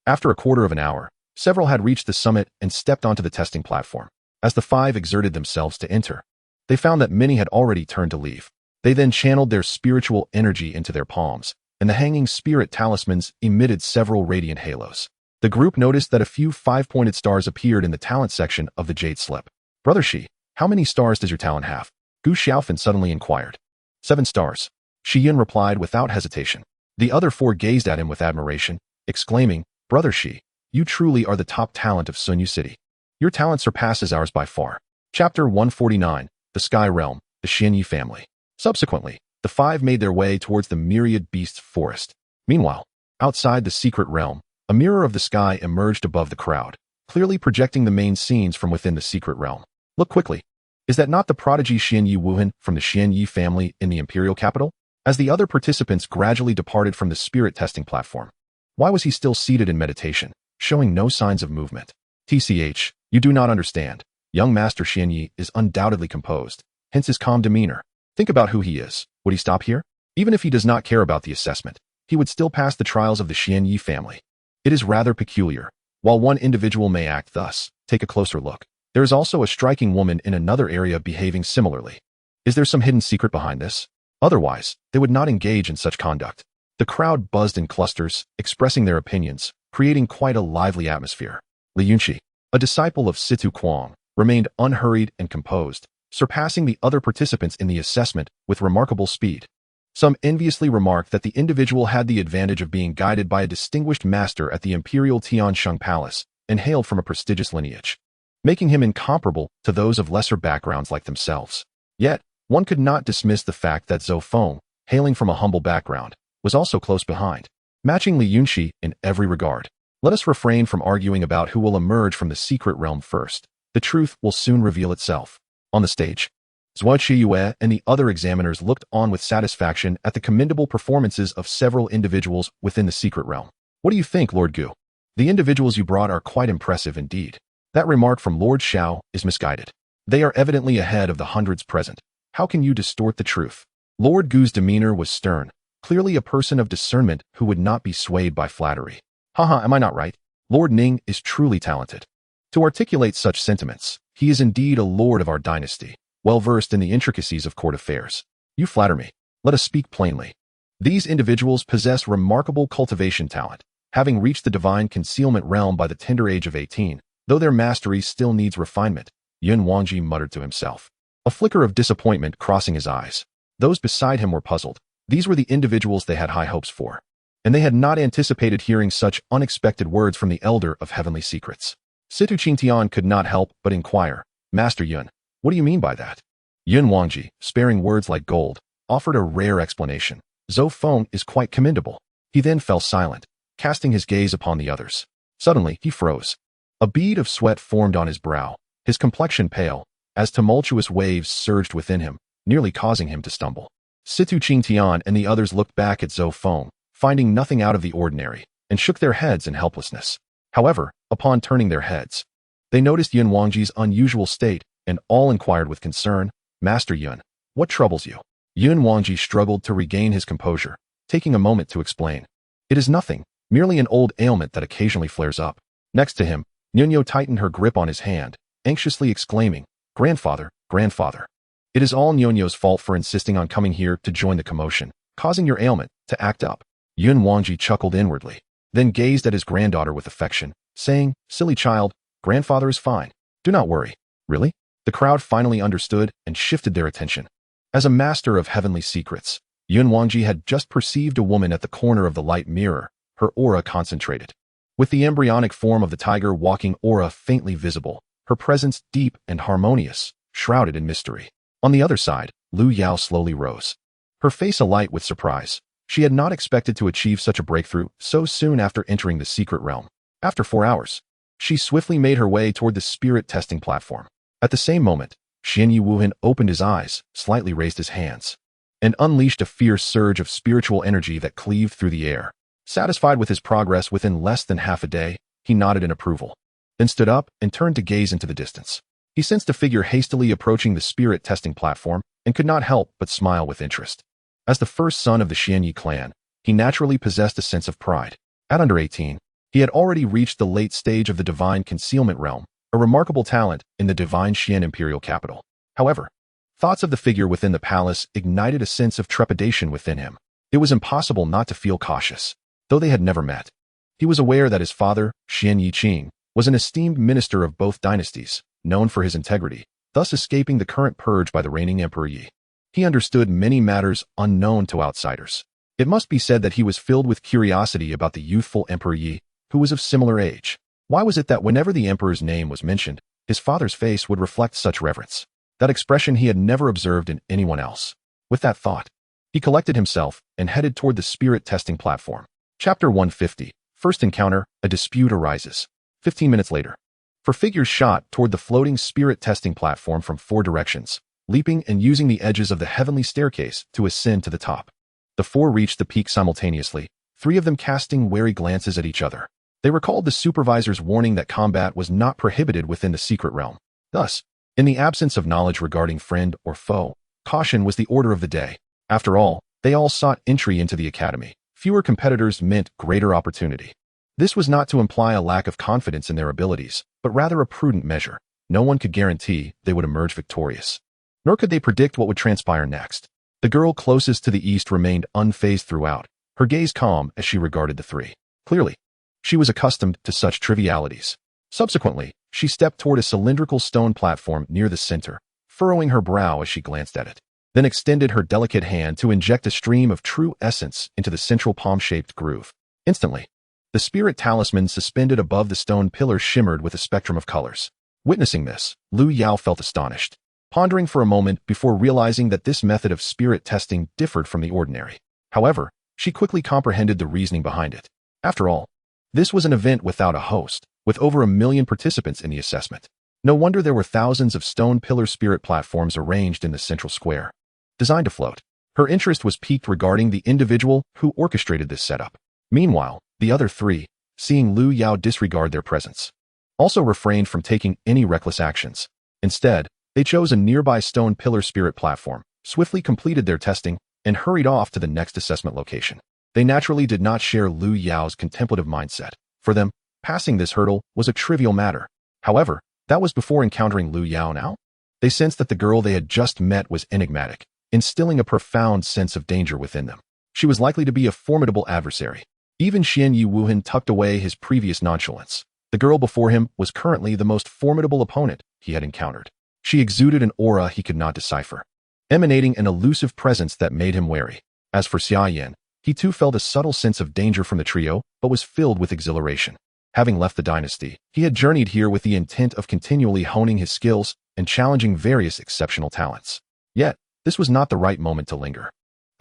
After a quarter of an hour, several had reached the summit and stepped onto the testing platform. As the 5 exerted themselves to enter, they found that many had already turned to leave. They then channeled their spiritual energy into their palms, and the hanging spirit talismans emitted several radiant halos. The group noticed that a few 5-pointed stars appeared in the talent section of the jade slip. "Brother Shi, how many stars does your talent have?" Gu Xiaofan suddenly inquired. 7 stars. Shiyun replied without hesitation. The other 4 gazed at him with admiration, exclaiming, "Brother Shi, you truly are the top talent of Sunyu City. Your talent surpasses ours by far." Chapter 149, The Sky Realm, the Xianxia family. Subsequently, the 5 made their way towards the myriad beasts forest. Meanwhile, outside the secret realm, a mirror of the sky emerged above the crowd, clearly projecting the main scenes from within the secret realm. "Look quickly. Is that not the prodigy Xianxia Wuhan from the Xianxia family in the imperial capital?" As the other participants gradually departed from the spirit testing platform, why was he still seated in meditation, showing no signs of movement? "TCH, you do not understand. Young Master Xianxia is undoubtedly composed, hence his calm demeanor. Think about who he is. Would he stop here? Even if he does not care about the assessment, he would still pass the trials of the Xianxia family. It is rather peculiar. While one individual may act thus, take a closer look. There is also a striking woman in another area behaving similarly. Is there some hidden secret behind this? Otherwise, they would not engage in such conduct." The crowd buzzed in clusters, expressing their opinions, creating quite a lively atmosphere. Li Yunxi, a disciple of Situ Kuang, remained unhurried and composed, surpassing the other participants in the assessment with remarkable speed. Some enviously remarked that the individual had the advantage of being guided by a distinguished master at the imperial Tiansheng Palace and hailed from a prestigious lineage, making him incomparable to those of lesser backgrounds like themselves. Yet, one could not dismiss the fact that Zhou Feng, hailing from a humble background, was also close behind, matching Li Yunxi in every regard. Let us refrain from arguing about who will emerge from the secret realm first. The truth will soon reveal itself. On the stage, Zhuo Qiyue and the other examiners looked on with satisfaction at the commendable performances of several individuals within the secret realm. "What do you think, Lord Gu? The individuals you brought are quite impressive indeed." That remark from Lord Xiao is misguided. They are evidently ahead of the hundreds present. How can you distort the truth? Lord Gu's demeanor was stern, clearly a person of discernment who would not be swayed by flattery. Haha, am I not right? Lord Ning is truly talented. To articulate such sentiments, he is indeed a lord of our dynasty, well versed in the intricacies of court affairs. You flatter me. Let us speak plainly. These individuals possess remarkable cultivation talent, having reached the divine concealment realm by the tender age of 18, though their mastery still needs refinement, Yun Wangji muttered to himself, a flicker of disappointment crossing his eyes. Those beside him were puzzled. These were the individuals they had high hopes for, and they had not anticipated hearing such unexpected words from the elder of heavenly secrets. Situ Qingtian could not help but inquire, "Master Yun, what do you mean by that?" Yun Wangji, sparing words like gold, offered a rare explanation. Zhou Feng is quite commendable. He then fell silent, casting his gaze upon the others. Suddenly, he froze. A bead of sweat formed on his brow, his complexion pale, as tumultuous waves surged within him, nearly causing him to stumble. Situ Qingtian and the others looked back at Zhou Feng, finding nothing out of the ordinary, and shook their heads in helplessness. However, upon turning their heads, they noticed Yun Wangji's unusual state, and all inquired with concern, "Master Yun, what troubles you?" Yun Wangji struggled to regain his composure, taking a moment to explain. "It is nothing, merely an old ailment that occasionally flares up." Next to him, Nunyo tightened her grip on his hand, anxiously exclaiming, "Grandfather, grandfather. It is all Nunyo's fault for insisting on coming here to join the commotion, causing your ailment to act up." Yun Wangji chuckled inwardly, then gazed at his granddaughter with affection, saying, "Silly child, grandfather is fine. Do not worry." "Really?" The crowd finally understood and shifted their attention. As a master of heavenly secrets, Yun Wangji had just perceived a woman at the corner of the light mirror, her aura concentrated. With the embryonic form of the tiger walking aura faintly visible, her presence deep and harmonious, shrouded in mystery. On the other side, Lu Yao slowly rose, her face alight with surprise. She had not expected to achieve such a breakthrough so soon after entering the secret realm. After 4 hours, she swiftly made her way toward the spirit testing platform. At the same moment, Xianyi Wuhan opened his eyes, slightly raised his hands, and unleashed a fierce surge of spiritual energy that cleaved through the air. Satisfied with his progress within less than half a day, he nodded in approval, then stood up and turned to gaze into the distance. He sensed a figure hastily approaching the spirit testing platform and could not help but smile with interest. As the first son of the Xianyi clan, he naturally possessed a sense of pride. At under 18, he had already reached the late stage of the divine concealment realm, a remarkable talent in the divine Xian imperial capital. However, thoughts of the figure within the palace ignited a sense of trepidation within him. It was impossible not to feel cautious, though they had never met. He was aware that his father, Xian Yiqing, was an esteemed minister of both dynasties, known for his integrity, thus escaping the current purge by the reigning Emperor Yi. He understood many matters unknown to outsiders. It must be said that he was filled with curiosity about the youthful Emperor Yi, who was of similar age. Why was it that whenever the emperor's name was mentioned, his father's face would reflect such reverence? That expression he had never observed in anyone else. With that thought, he collected himself and headed toward the spirit testing platform. Chapter 150. First encounter, a dispute arises. 15 minutes later. Four figures shot toward the floating spirit testing platform from 4 directions, leaping and using the edges of the heavenly staircase to ascend to the top. The 4 reached the peak simultaneously, 3 of them casting wary glances at each other. They recalled the supervisor's warning that combat was not prohibited within the secret realm. Thus, in the absence of knowledge regarding friend or foe, caution was the order of the day. After all, they all sought entry into the academy. Fewer competitors meant greater opportunity. This was not to imply a lack of confidence in their abilities, but rather a prudent measure. No one could guarantee they would emerge victorious, nor could they predict what would transpire next. The girl closest to the east remained unfazed throughout, her gaze calm as she regarded the 3. Clearly, she was accustomed to such trivialities. Subsequently, she stepped toward a cylindrical stone platform near the center, furrowing her brow as she glanced at it, then extended her delicate hand to inject a stream of true essence into the central palm-shaped groove. Instantly, the spirit talisman suspended above the stone pillar shimmered with a spectrum of colors. Witnessing this, Lu Yao felt astonished, pondering for a moment before realizing that this method of spirit testing differed from the ordinary. However, she quickly comprehended the reasoning behind it. After all, this was an event without a host, with over 1 million participants in the assessment. No wonder there were thousands of stone pillar spirit platforms arranged in the central square, designed to float. Her interest was piqued regarding the individual who orchestrated this setup. Meanwhile, the other 3, seeing Lu Yao disregard their presence, also refrained from taking any reckless actions. Instead, they chose a nearby stone pillar spirit platform, swiftly completed their testing, and hurried off to the next assessment location. They naturally did not share Lu Yao's contemplative mindset. For them, passing this hurdle was a trivial matter. However, that was before encountering Lu Yao now. They sensed that the girl they had just met was enigmatic, instilling a profound sense of danger within them. She was likely to be a formidable adversary. Even Xianyi Wuhan tucked away his previous nonchalance. The girl before him was currently the most formidable opponent he had encountered. She exuded an aura he could not decipher, emanating an elusive presence that made him wary. As for Xia Yan, he too felt a subtle sense of danger from the trio, but was filled with exhilaration. Having left the dynasty, he had journeyed here with the intent of continually honing his skills and challenging various exceptional talents. Yet, this was not the right moment to linger.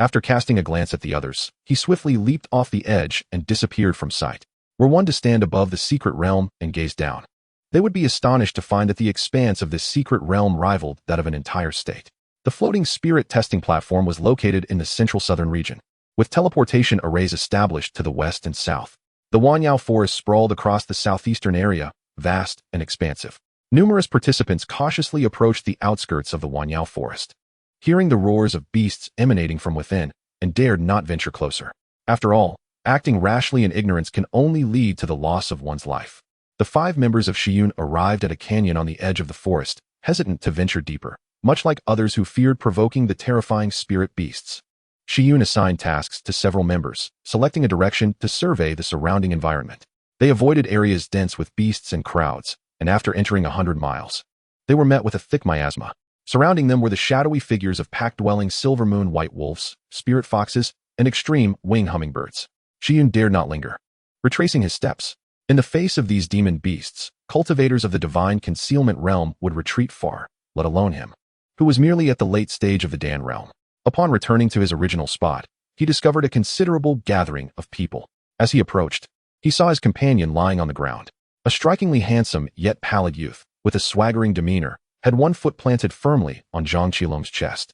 After casting a glance at the others, he swiftly leaped off the edge and disappeared from sight. Were one to stand above the secret realm and gaze down, they would be astonished to find that the expanse of this secret realm rivaled that of an entire state. The floating spirit testing platform was located in the central southern region, with teleportation arrays established to the west and south. The Wanyao forest sprawled across the southeastern area, vast and expansive. Numerous participants cautiously approached the outskirts of the Wanyao forest, hearing the roars of beasts emanating from within, and dared not venture closer. After all, acting rashly in ignorance can only lead to the loss of one's life. The 5 members of Xian arrived at a canyon on the edge of the forest, hesitant to venture deeper, much like others who feared provoking the terrifying spirit beasts. Xian assigned tasks to several members, selecting a direction to survey the surrounding environment. They avoided areas dense with beasts and crowds, and after entering 100 miles, they were met with a thick miasma. Surrounding them were the shadowy figures of pack-dwelling silver moon white wolves, spirit foxes, and extreme wing hummingbirds. Xian dared not linger, retracing his steps. In the face of these demon beasts, cultivators of the divine concealment realm would retreat far, let alone him, who was merely at the late stage of the Dan realm. Upon returning to his original spot, he discovered a considerable gathering of people. As he approached, he saw his companion lying on the ground. A strikingly handsome yet pallid youth, with a swaggering demeanor, had one foot planted firmly on Zhang Qilong's chest.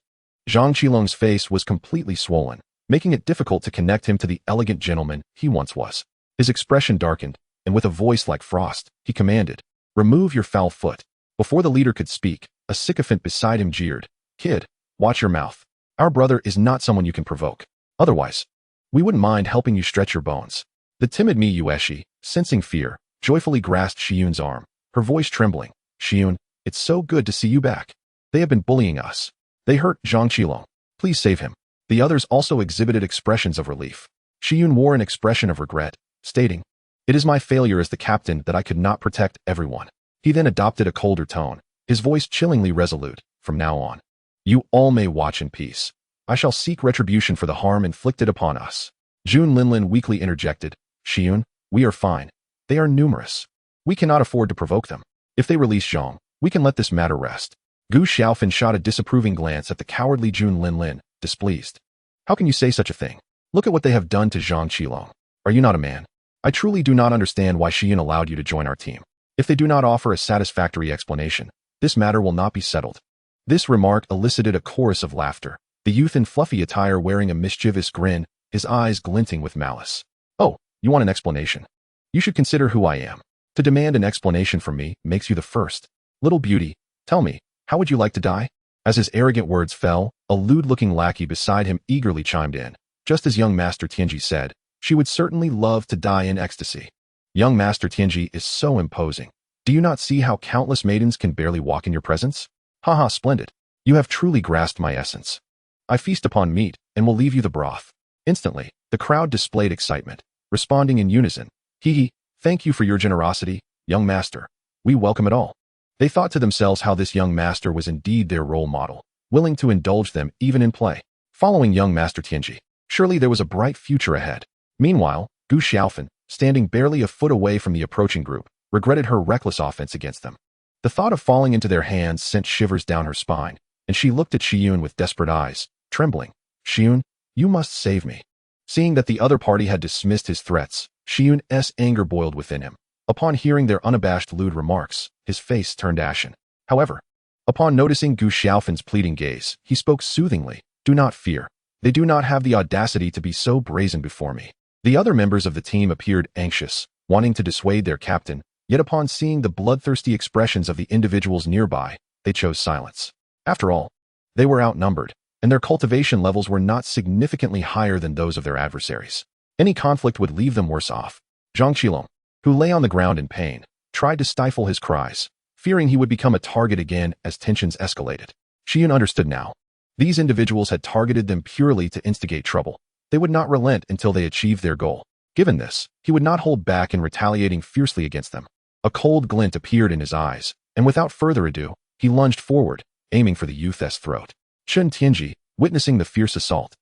Zhang Qilong's face was completely swollen, making it difficult to connect him to the elegant gentleman he once was. His expression darkened, and with a voice like frost, he commanded, "Remove your foul foot." Before the leader could speak, a sycophant beside him jeered, "Kid, watch your mouth. Our brother is not someone you can provoke. Otherwise, we wouldn't mind helping you stretch your bones." The timid Mi Yueshi, sensing fear, joyfully grasped Xian's arm, her voice trembling. "Xian, it's so good to see you back. They have been bullying us. They hurt Zhang Qilong. Please save him." The others also exhibited expressions of relief. Xian wore an expression of regret, stating, "It is my failure as the captain that I could not protect everyone." He then adopted a colder tone, his voice chillingly resolute. "From now on, you all may watch in peace. I shall seek retribution for the harm inflicted upon us." Jun Linlin weakly interjected, "Xian, we are fine. They are numerous. We cannot afford to provoke them. If they release Zhang, we can let this matter rest." Gu Xiaofan shot a disapproving glance at the cowardly Jun Linlin, displeased. "How can you say such a thing? Look at what they have done to Zhang Qilong. Are you not a man? I truly do not understand why Xian allowed you to join our team. If they do not offer a satisfactory explanation, this matter will not be settled." This remark elicited a chorus of laughter, the youth in fluffy attire wearing a mischievous grin, his eyes glinting with malice. "Oh, you want an explanation? You should consider who I am. To demand an explanation from me makes you the first. Little beauty, tell me, how would you like to die?" As his arrogant words fell, a lewd-looking lackey beside him eagerly chimed in. Just as young Master Tianji said, she would certainly love to die in ecstasy. Young Master Tianji is so imposing. Do you not see how countless maidens can barely walk in your presence? Haha, splendid. You have truly grasped my essence. I feast upon meat, and will leave you the broth. Instantly, the crowd displayed excitement, responding in unison. Hee hee, thank you for your generosity, young master. We welcome it all. They thought to themselves how this young master was indeed their role model, willing to indulge them even in play. Following young Master Tianji, surely there was a bright future ahead. Meanwhile, Gu Xiaofan, standing barely a foot away from the approaching group, regretted her reckless offense against them. The thought of falling into their hands sent shivers down her spine, and she looked at Xian with desperate eyes, trembling. "Xian, you must save me." Seeing that the other party had dismissed his threats, Xian's anger boiled within him. Upon hearing their unabashed lewd remarks, his face turned ashen. However, upon noticing Gu Xiaofan's pleading gaze, he spoke soothingly. "Do not fear. They do not have the audacity to be so brazen before me." The other members of the team appeared anxious, wanting to dissuade their captain, yet upon seeing the bloodthirsty expressions of the individuals nearby, they chose silence. After all, they were outnumbered, and their cultivation levels were not significantly higher than those of their adversaries. Any conflict would leave them worse off. Zhang Qilong, who lay on the ground in pain, tried to stifle his cries, fearing he would become a target again as tensions escalated. Xian understood now. These individuals had targeted them purely to instigate trouble. They would not relent until they achieved their goal. Given this, he would not hold back in retaliating fiercely against them. A cold glint appeared in his eyes, and without further ado, he lunged forward, aiming for the youth's throat. Chen Tianji, witnessing the fierce assault,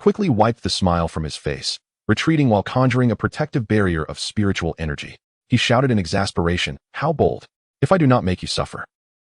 quickly wiped the smile from his face, retreating while conjuring a protective barrier of spiritual energy. He shouted in exasperation, "How bold! If I do not make you suffer,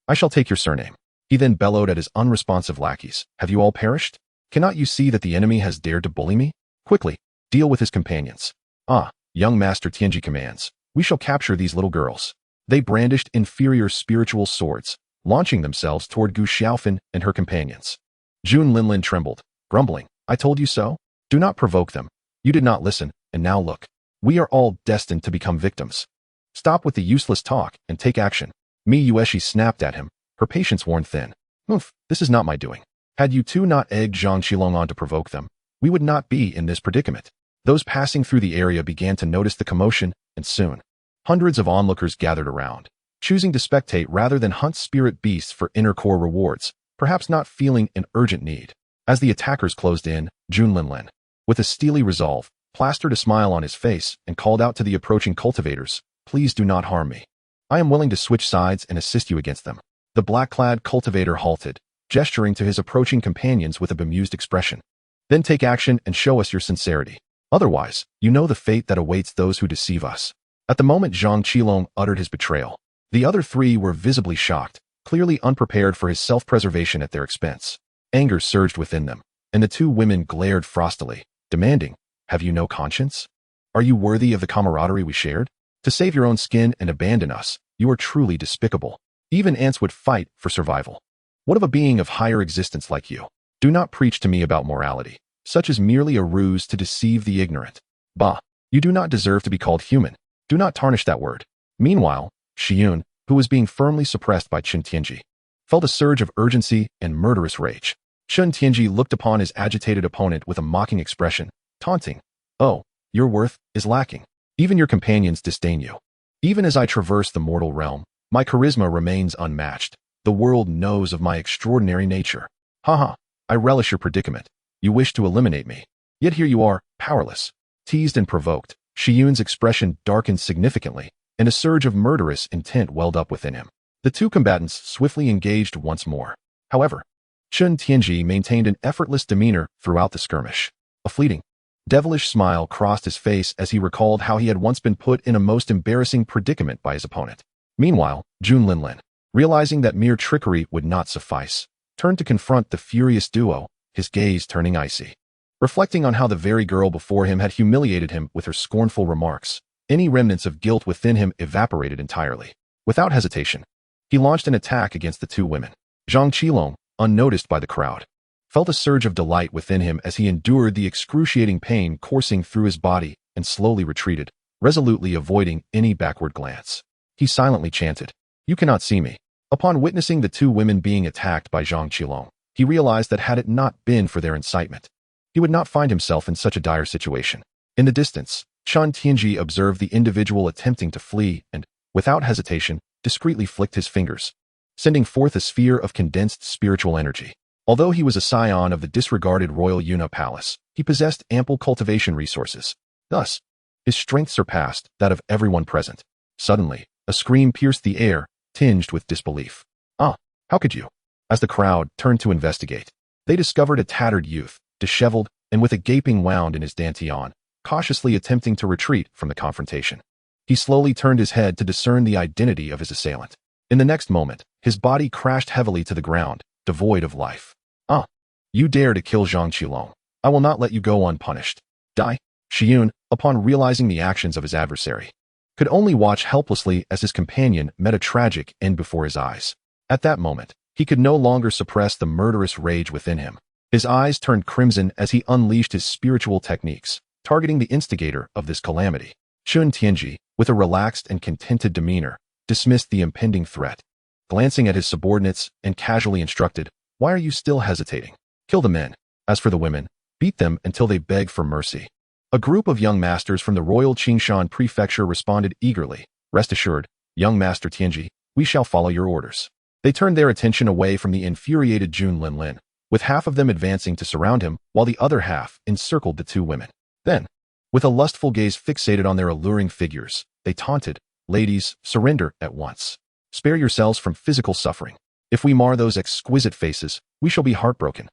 I shall take your surname." He then bellowed at his unresponsive lackeys, "Have you all perished? Cannot you see that the enemy has dared to bully me? Quickly, deal with his companions. Ah, young Master Tianji commands. We shall capture these little girls. They brandished inferior spiritual swords, launching themselves toward Gu Xiaofan and her companions. Jun Linlin trembled, grumbling, I told you so? Do not provoke them. You did not listen, and now look. We are all destined to become victims. Stop with the useless talk and take action. Mi Yueshi snapped at him, her patience worn thin. Oof, this is not my doing. Had you two not egged Zhang Qilong on to provoke them, we would not be in this predicament. Those passing through the area began to notice the commotion, and soon, hundreds of onlookers gathered around, choosing to spectate rather than hunt spirit beasts for inner core rewards, perhaps not feeling an urgent need. As the attackers closed in, Jun Linlin, with a steely resolve, plastered a smile on his face and called out to the approaching cultivators, please do not harm me. I am willing to switch sides and assist you against them. The black-clad cultivator halted, gesturing to his approaching companions with a bemused expression. Then take action and show us your sincerity. Otherwise, you know the fate that awaits those who deceive us. At the moment Zhang Qilong uttered his betrayal, the other three were visibly shocked, clearly unprepared for his self-preservation at their expense. Anger surged within them, and the two women glared frostily, demanding, have you no conscience? Are you worthy of the camaraderie we shared? To save your own skin and abandon us, you are truly despicable. Even ants would fight for survival. What of a being of higher existence like you? Do not preach to me about morality. Such is merely a ruse to deceive the ignorant. Bah, you do not deserve to be called human. Do not tarnish that word. Meanwhile, Xiyun, who was being firmly suppressed by Chen Tianji, felt a surge of urgency and murderous rage. Chen Tianji looked upon his agitated opponent with a mocking expression, taunting, oh, your worth is lacking. Even your companions disdain you. Even as I traverse the mortal realm, my charisma remains unmatched. The world knows of my extraordinary nature. Haha, I relish your predicament. You wish to eliminate me. Yet here you are, powerless. Teased and provoked, Xiyun's expression darkened significantly, and a surge of murderous intent welled up within him. The two combatants swiftly engaged once more. However, Chen Tianji maintained an effortless demeanor throughout the skirmish. A fleeting, devilish smile crossed his face as he recalled how he had once been put in a most embarrassing predicament by his opponent. Meanwhile, Jun Linlin, realizing that mere trickery would not suffice, turned to confront the furious duo, his gaze turning icy. Reflecting on how the very girl before him had humiliated him with her scornful remarks, any remnants of guilt within him evaporated entirely. Without hesitation, he launched an attack against the two women. Zhang Qilong, unnoticed by the crowd, felt a surge of delight within him as he endured the excruciating pain coursing through his body and slowly retreated, resolutely avoiding any backward glance. He silently chanted, you cannot see me. Upon witnessing the two women being attacked by Zhang Qilong, he realized that had it not been for their incitement, he would not find himself in such a dire situation. In the distance, Chen Tianji observed the individual attempting to flee and, without hesitation, discreetly flicked his fingers, sending forth a sphere of condensed spiritual energy. Although he was a scion of the disregarded royal Yuna palace, he possessed ample cultivation resources. Thus, his strength surpassed that of everyone present. Suddenly, a scream pierced the air, tinged with disbelief. Ah, how could you? As the crowd turned to investigate, they discovered a tattered youth, disheveled and with a gaping wound in his dantian, cautiously attempting to retreat from the confrontation. He slowly turned his head to discern the identity of his assailant. In the next moment, his body crashed heavily to the ground, devoid of life. Ah, you dare to kill Zhang Qilong. I will not let you go unpunished. Die. Xiyun, upon realizing the actions of his adversary, could only watch helplessly as his companion met a tragic end before his eyes. At that moment, he could no longer suppress the murderous rage within him. His eyes turned crimson as he unleashed his spiritual techniques, targeting the instigator of this calamity. Chen Tianji, with a relaxed and contented demeanor, dismissed the impending threat. Glancing at his subordinates and casually instructed, why are you still hesitating? Kill the men. As for the women, beat them until they beg for mercy. A group of young masters from the royal Qingshan prefecture responded eagerly. Rest assured, young master Tianji, we shall follow your orders. They turned their attention away from the infuriated Jun Linlin, with half of them advancing to surround him while the other half encircled the two women. Then, with a lustful gaze fixated on their alluring figures, they taunted, ladies, surrender at once. Spare yourselves from physical suffering. If we mar those exquisite faces, we shall be heartbroken.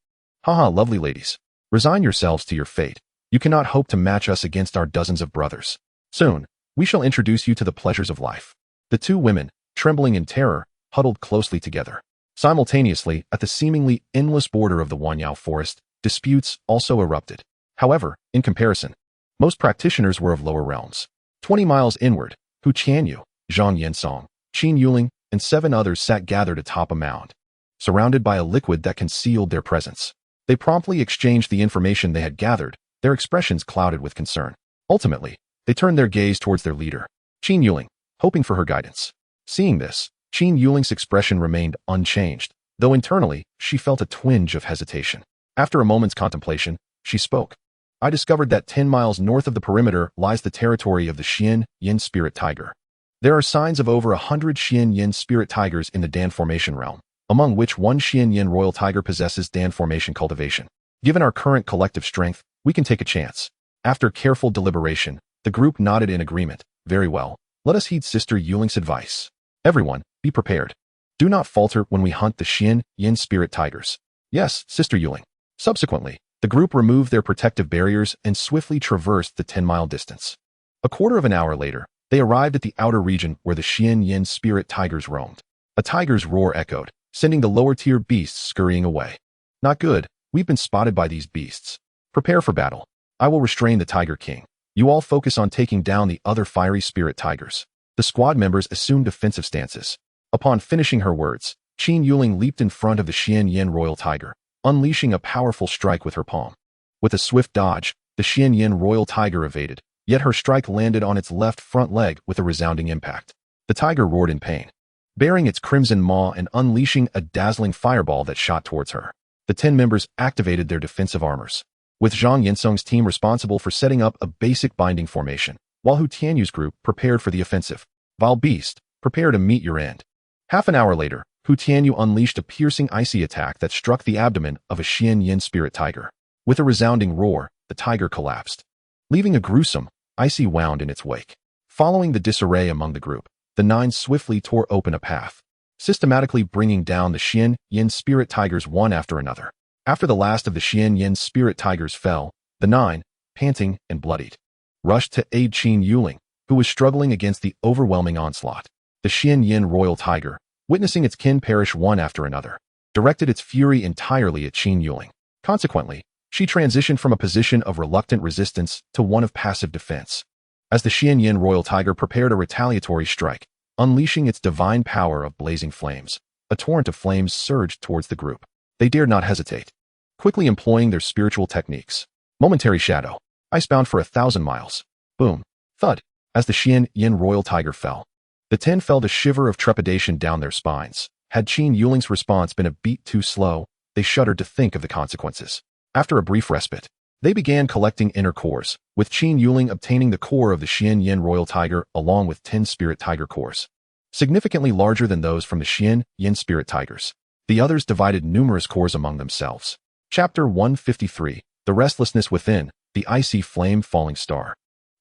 Haha, lovely ladies. Resign yourselves to your fate. You cannot hope to match us against our dozens of brothers. Soon, we shall introduce you to the pleasures of life. The two women, trembling in terror, huddled closely together. Simultaneously, at the seemingly endless border of the Wanyao forest, disputes also erupted. However, in comparison, most practitioners were of lower realms. 20 miles inward, Hu Tianyu, Zhang Yensong, Qin Yuling, and 7 others sat gathered atop a mound, surrounded by a liquid that concealed their presence. They promptly exchanged the information they had gathered, their expressions clouded with concern. Ultimately, they turned their gaze towards their leader, Qin Yuling, hoping for her guidance. Seeing this, Qin Yuling's expression remained unchanged, though internally, she felt a twinge of hesitation. After a moment's contemplation, she spoke. I discovered that 10 miles north of the perimeter lies the territory of the Xian Yin spirit tiger. There are signs of over 100 Xian Yin spirit tigers in the Dan Formation realm, among which one Xian Yin royal tiger possesses Dan Formation cultivation. Given our current collective strength, we can take a chance. After careful deliberation, the group nodded in agreement. Very well. Let us heed Sister Yuling's advice. Everyone, be prepared. Do not falter when we hunt the Xian Yin spirit tigers. Yes, Sister Yuling. Subsequently, the group removed their protective barriers and swiftly traversed the 10-mile distance. A quarter of an hour later, they arrived at the outer region where the Xian Yin spirit tigers roamed. A tiger's roar echoed, sending the lower-tier beasts scurrying away. Not good, we've been spotted by these beasts. Prepare for battle. I will restrain the Tiger King. You all focus on taking down the other fiery spirit tigers. The squad members assumed defensive stances. Upon finishing her words, Qin Yuling leaped in front of the Xian Yin royal tiger, unleashing a powerful strike with her palm. With a swift dodge, the Xian Yin royal tiger evaded, yet her strike landed on its left front leg with a resounding impact. The tiger roared in pain, baring its crimson maw and unleashing a dazzling fireball that shot towards her. The 10 members activated their defensive armors, with Zhang Yensong's team responsible for setting up a basic binding formation, while Hu Tianyu's group prepared for the offensive. Vile beast, prepare to meet your end. Half an hour later, Hu Tianyu unleashed a piercing icy attack that struck the abdomen of a Xian Yin spirit tiger. With a resounding roar, the tiger collapsed, leaving a gruesome, icy wound in its wake. Following the disarray among the group, the 9 swiftly tore open a path, systematically bringing down the Xian Yin spirit tigers one after another. After the last of the Xian Yin spirit tigers fell, the 9, panting and bloodied, rushed to aid Qin Yuling, who was struggling against the overwhelming onslaught. The Xian Yin royal tiger, witnessing its kin perish one after another, directed its fury entirely at Qin Yuling. Consequently, she transitioned from a position of reluctant resistance to one of passive defense. As the Xian Yin royal tiger prepared a retaliatory strike, unleashing its divine power of blazing flames, a torrent of flames surged towards the group. They dared not hesitate, quickly employing their spiritual techniques. Momentary shadow, icebound for 1,000 miles. Boom. Thud. As the Xian Yin royal tiger fell, the 10 felt a shiver of trepidation down their spines. Had Qin Yuling's response been a beat too slow, they shuddered to think of the consequences. After a brief respite, they began collecting inner cores, with Qin Yuling obtaining the core of the Xian Yin royal tiger along with 10 spirit tiger cores, significantly larger than those from the Xian Yin spirit tigers. The others divided numerous cores among themselves. Chapter 153, The Restlessness Within, the Icy Flame Falling Star.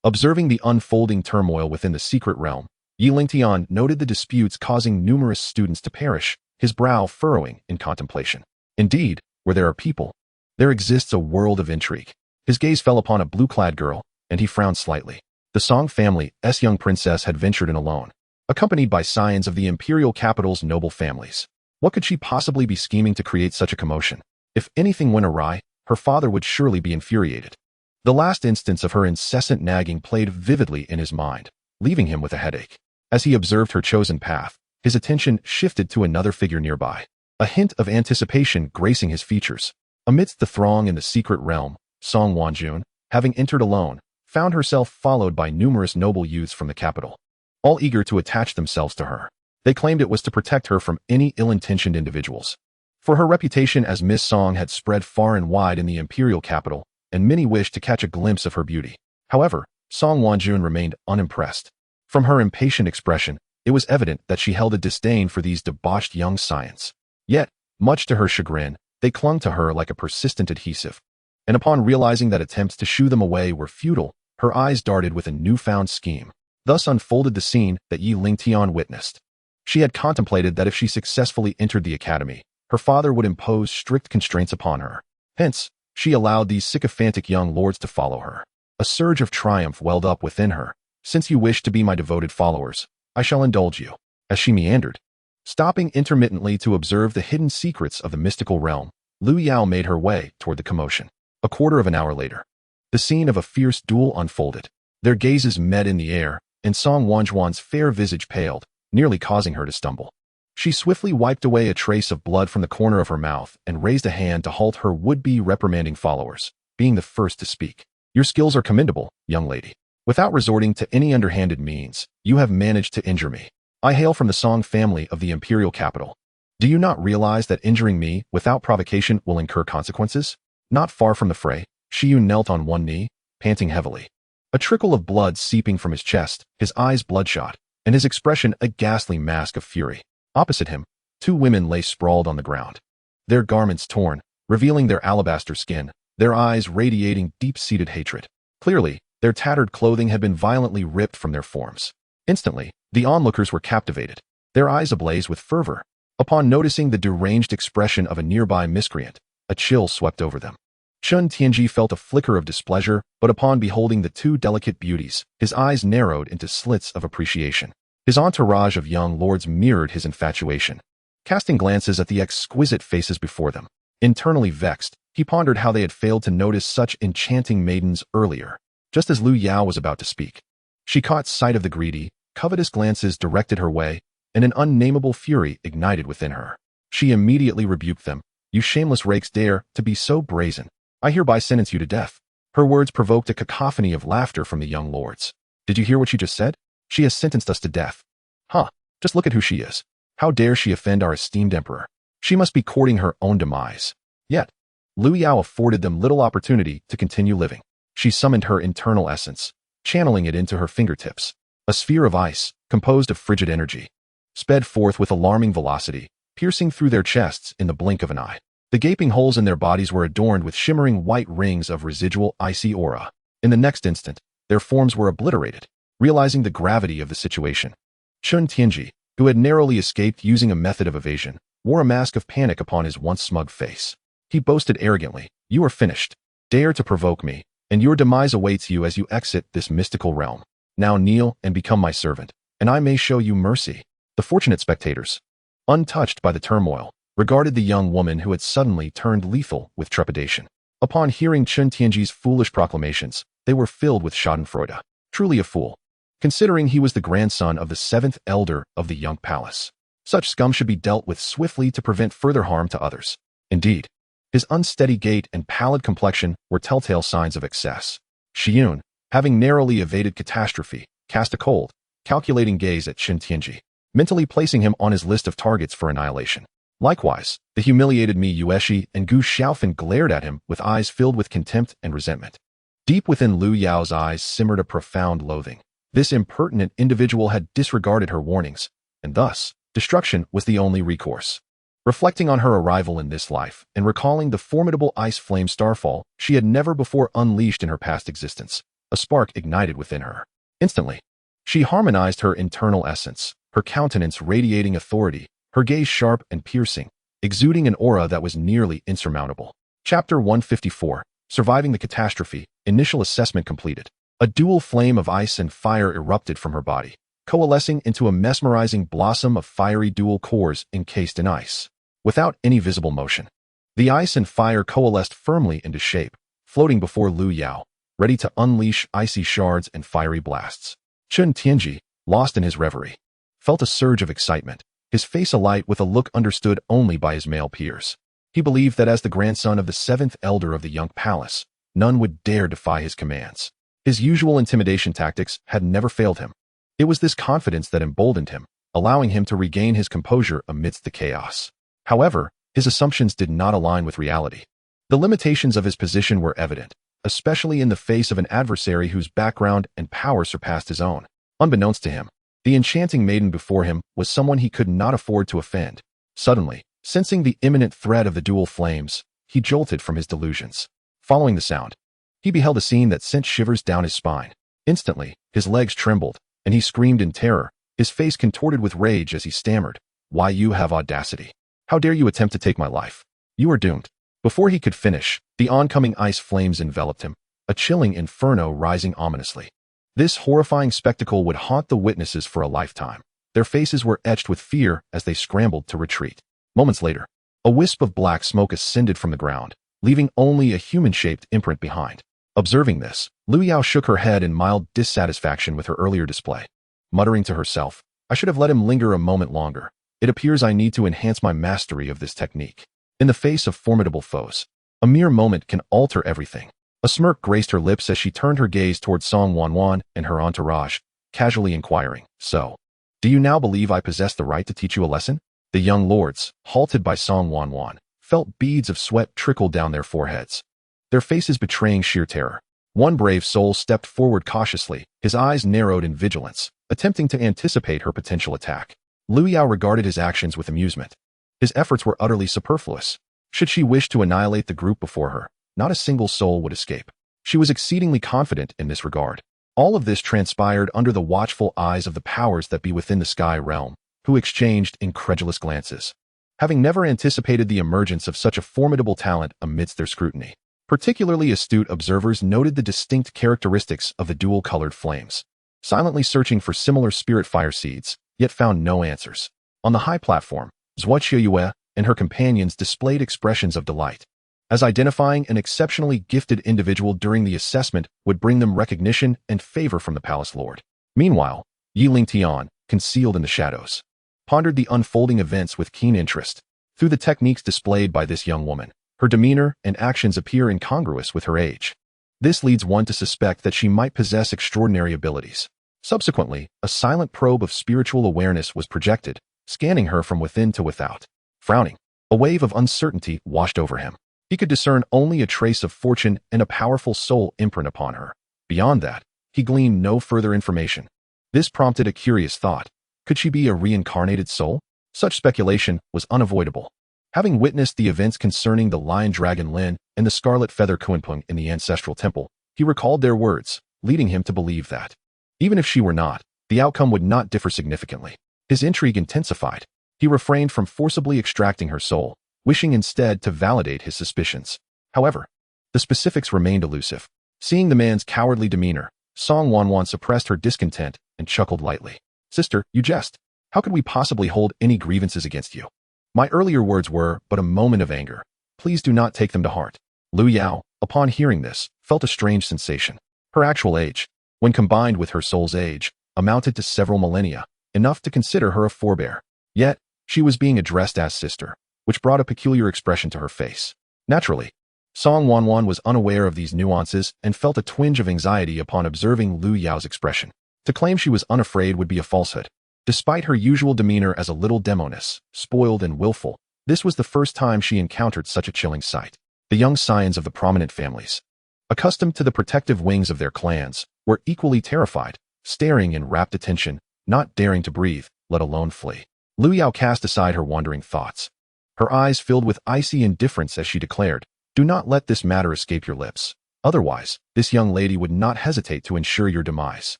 Observing the unfolding turmoil within the secret realm, Lingtian noted the disputes causing numerous students to perish, his brow furrowing in contemplation. Indeed, where there are people, there exists a world of intrigue. His gaze fell upon a blue-clad girl, and he frowned slightly. The Song family's young princess had ventured in alone, accompanied by scions of the imperial capital's noble families. What could she possibly be scheming to create such a commotion? If anything went awry, her father would surely be infuriated. The last instance of her incessant nagging played vividly in his mind, leaving him with a headache. As he observed her chosen path, his attention shifted to another figure nearby, a hint of anticipation gracing his features. Amidst the throng in the secret realm, Song Wanjun, having entered alone, found herself followed by numerous noble youths from the capital, all eager to attach themselves to her. They claimed it was to protect her from any ill-intentioned individuals. For her reputation as Miss Song had spread far and wide in the imperial capital, and many wished to catch a glimpse of her beauty. However, Song Wanjun remained unimpressed. From her impatient expression, it was evident that she held a disdain for these debauched young scions. Yet, much to her chagrin, they clung to her like a persistent adhesive. And upon realizing that attempts to shoo them away were futile, her eyes darted with a newfound scheme. Thus unfolded the scene that Lingtian witnessed. She had contemplated that if she successfully entered the academy, her father would impose strict constraints upon her. Hence, she allowed these sycophantic young lords to follow her. A surge of triumph welled up within her. Since you wish to be my devoted followers, I shall indulge you. As she meandered, stopping intermittently to observe the hidden secrets of the mystical realm, Lu Yao made her way toward the commotion. A quarter of an hour later, the scene of a fierce duel unfolded. Their gazes met in the air, and Song Wanzhuan's fair visage paled, nearly causing her to stumble. She swiftly wiped away a trace of blood from the corner of her mouth and raised a hand to halt her would-be reprimanding followers, being the first to speak. Your skills are commendable, young lady. Without resorting to any underhanded means, you have managed to injure me. I hail from the Song family of the imperial capital. Do you not realize that injuring me without provocation will incur consequences? Not far from the fray, Shiyun knelt on one knee, panting heavily. A trickle of blood seeping from his chest, his eyes bloodshot, and his expression a ghastly mask of fury. Opposite him, two women lay sprawled on the ground. Their garments torn, revealing their alabaster skin, their eyes radiating deep-seated hatred. Clearly, their tattered clothing had been violently ripped from their forms. Instantly, the onlookers were captivated, their eyes ablaze with fervor. Upon noticing the deranged expression of a nearby miscreant, a chill swept over them. Chun Tianji felt a flicker of displeasure, but upon beholding the two delicate beauties, his eyes narrowed into slits of appreciation. His entourage of young lords mirrored his infatuation. Casting glances at the exquisite faces before them, internally vexed, he pondered how they had failed to notice such enchanting maidens earlier. Just as Lu Yao was about to speak, she caught sight of the greedy, covetous glances directed her way, and an unnameable fury ignited within her. She immediately rebuked them. You shameless rakes dare to be so brazen. I hereby sentence you to death. Her words provoked a cacophony of laughter from the young lords. Did you hear what she just said? She has sentenced us to death. Huh, just look at who she is. How dare she offend our esteemed emperor? She must be courting her own demise. Yet, Lu Yao afforded them little opportunity to continue living. She summoned her internal essence, channeling it into her fingertips. A sphere of ice, composed of frigid energy, sped forth with alarming velocity, piercing through their chests in the blink of an eye. The gaping holes in their bodies were adorned with shimmering white rings of residual icy aura. In the next instant, their forms were obliterated. Realizing the gravity of the situation, Chun Tianji, who had narrowly escaped using a method of evasion, wore a mask of panic upon his once smug face. He boasted arrogantly, "You are finished. Dare to provoke me, and your demise awaits you as you exit this mystical realm. Now kneel and become my servant, and I may show you mercy." The fortunate spectators, untouched by the turmoil, regarded the young woman who had suddenly turned lethal with trepidation. Upon hearing Chun Tianji's foolish proclamations, they were filled with schadenfreude. Truly a fool, considering he was the grandson of the 7th elder of the Young Palace. Such scum should be dealt with swiftly to prevent further harm to others. Indeed, his unsteady gait and pallid complexion were telltale signs of excess. Shiyun, having narrowly evaded catastrophe, cast a cold, calculating gaze at Chun Tianji, mentally placing him on his list of targets for annihilation. Likewise, the humiliated Mi Yueshi and Gu Xiaofan glared at him with eyes filled with contempt and resentment. Deep within Lu Yao's eyes simmered a profound loathing. This impertinent individual had disregarded her warnings, and thus, destruction was the only recourse. Reflecting on her arrival in this life, and recalling the formidable ice flame starfall she had never before unleashed in her past existence, a spark ignited within her. Instantly, she harmonized her internal essence, her countenance radiating authority, her gaze sharp and piercing, exuding an aura that was nearly insurmountable. Chapter 154, Surviving the Catastrophe, Initial Assessment completed. A dual flame of ice and fire erupted from her body, coalescing into a mesmerizing blossom of fiery dual cores encased in ice. Without any visible motion, the ice and fire coalesced firmly into shape, floating before Lu Yao, ready to unleash icy shards and fiery blasts. Chun Tianji, lost in his reverie, felt a surge of excitement, his face alight with a look understood only by his male peers. He believed that as the grandson of the 7th elder of the Young Palace, none would dare defy his commands. His usual intimidation tactics had never failed him. It was this confidence that emboldened him, allowing him to regain his composure amidst the chaos. However, his assumptions did not align with reality. The limitations of his position were evident, especially in the face of an adversary whose background and power surpassed his own. Unbeknownst to him, the enchanting maiden before him was someone he could not afford to offend. Suddenly, sensing the imminent threat of the dual flames, he jolted from his delusions. Following the sound, he beheld a scene that sent shivers down his spine. Instantly, his legs trembled, and he screamed in terror, his face contorted with rage as he stammered, "Why, you have audacity. How dare you attempt to take my life? You are doomed." Before he could finish, the oncoming ice flames enveloped him, a chilling inferno rising ominously. This horrifying spectacle would haunt the witnesses for a lifetime. Their faces were etched with fear as they scrambled to retreat. Moments later, A wisp of black smoke ascended from the ground, leaving only a human-shaped imprint behind. Observing this, Lu Yao shook her head in mild dissatisfaction with her earlier display. Muttering to herself, I should have let him linger a moment longer. It appears I need to enhance my mastery of this technique. In the face of formidable foes, a mere moment can alter everything. A smirk graced her lips as she turned her gaze towards Song Wanwan and her entourage, casually inquiring, So, do you now believe I possess the right to teach you a lesson? The young lords, halted by Song Wanwan, felt beads of sweat trickle down their foreheads, their faces betraying sheer terror. One brave soul stepped forward cautiously, his eyes narrowed in vigilance, attempting to anticipate her potential attack. Lu Yao regarded his actions with amusement. His efforts were utterly superfluous. Should she wish to annihilate the group before her, not a single soul would escape. She was exceedingly confident in this regard. All of this transpired under the watchful eyes of the powers that be within the sky realm, who exchanged incredulous glances, having never anticipated the emergence of such a formidable talent amidst their scrutiny. Particularly astute observers noted the distinct characteristics of the dual-colored flames, silently searching for similar spirit fire seeds, yet found no answers. On the high platform, Xianxiaaudiobooks and her companions displayed expressions of delight, as identifying an exceptionally gifted individual during the assessment would bring them recognition and favor from the palace lord. Meanwhile, Lingtian, concealed in the shadows, pondered the unfolding events with keen interest. Through the techniques displayed by this young woman, her demeanor and actions appear incongruous with her age. This leads one to suspect that she might possess extraordinary abilities. Subsequently, a silent probe of spiritual awareness was projected, scanning her from within to without. Frowning, a wave of uncertainty washed over him. He could discern only a trace of fortune and a powerful soul imprint upon her. Beyond that, he gleaned no further information. This prompted a curious thought. Could she be a reincarnated soul? Such speculation was unavoidable. Having witnessed the events concerning the lion dragon Lin and the scarlet feather Kunpung in the ancestral temple, he recalled their words, leading him to believe that, even if she were not, the outcome would not differ significantly. His intrigue intensified. He refrained from forcibly extracting her soul, wishing instead to validate his suspicions. However, the specifics remained elusive. Seeing the man's cowardly demeanor, Song Wanwan suppressed her discontent and chuckled lightly. Sister, you jest. How could we possibly hold any grievances against you? My earlier words were but a moment of anger. Please do not take them to heart. Lu Yao, upon hearing this, felt a strange sensation. Her actual age, when combined with her soul's age, amounted to several millennia, enough to consider her a forebear. Yet, she was being addressed as sister, which brought a peculiar expression to her face. Naturally, Song Wanwan was unaware of these nuances and felt a twinge of anxiety upon observing Lu Yao's expression. To claim she was unafraid would be a falsehood. Despite her usual demeanor as a little demoness, spoiled and willful, this was the first time she encountered such a chilling sight. The young scions of the prominent families, accustomed to the protective wings of their clans, were equally terrified, staring in rapt attention, not daring to breathe, let alone flee. Lu Yao cast aside her wandering thoughts. Her eyes filled with icy indifference as she declared, Do not let this matter escape your lips. Otherwise, this young lady would not hesitate to ensure your demise.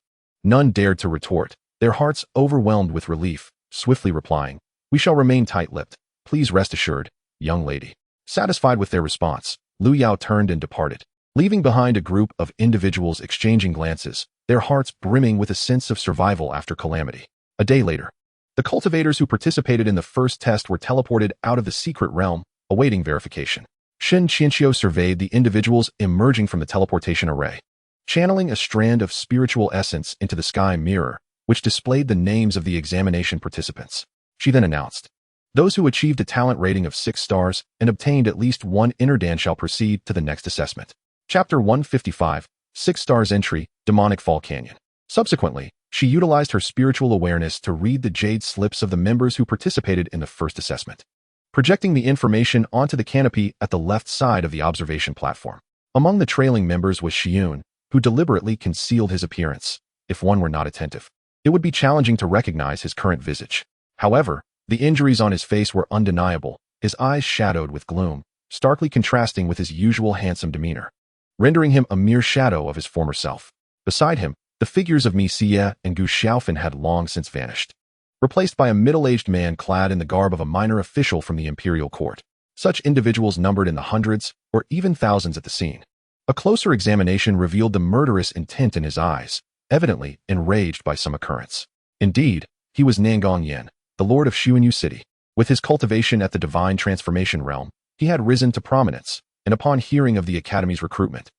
None dared to retort, their hearts overwhelmed with relief, swiftly replying, We shall remain tight-lipped. Please rest assured, young lady. Satisfied with their response, Lu Yao turned and departed, leaving behind a group of individuals exchanging glances, their hearts brimming with a sense of survival after calamity. A day later, the cultivators who participated in the first test were teleported out of the secret realm, awaiting verification. Xianxiao surveyed the individuals emerging from the teleportation array, channeling a strand of spiritual essence into the sky mirror, which displayed the names of the examination participants. She then announced, Those who achieved a talent rating of 6 stars and obtained at least 1 inner dan shall proceed to the next assessment. Chapter 155, 6 stars entry, Demonic Fall Canyon. Subsequently, she utilized her spiritual awareness to read the jade slips of the members who participated in the first assessment, projecting the information onto the canopy at the left side of the observation platform. Among the trailing members was Xiun, who deliberately concealed his appearance. If one were not attentive, it would be challenging to recognize his current visage. However, the injuries on his face were undeniable, his eyes shadowed with gloom, starkly contrasting with his usual handsome demeanor, rendering him a mere shadow of his former self. Beside him, the figures of Mi Xie and Gu Xiaofan had long since vanished, replaced by a middle-aged man clad in the garb of a minor official from the imperial court. Such individuals numbered in the hundreds or even thousands at the scene. A closer examination revealed the murderous intent in his eyes, evidently enraged by some occurrence. Indeed, he was Nangong Yan, the lord of Xuanyu City. With his cultivation at the divine transformation realm, he had risen to prominence, and upon hearing of the Academy's recruitment,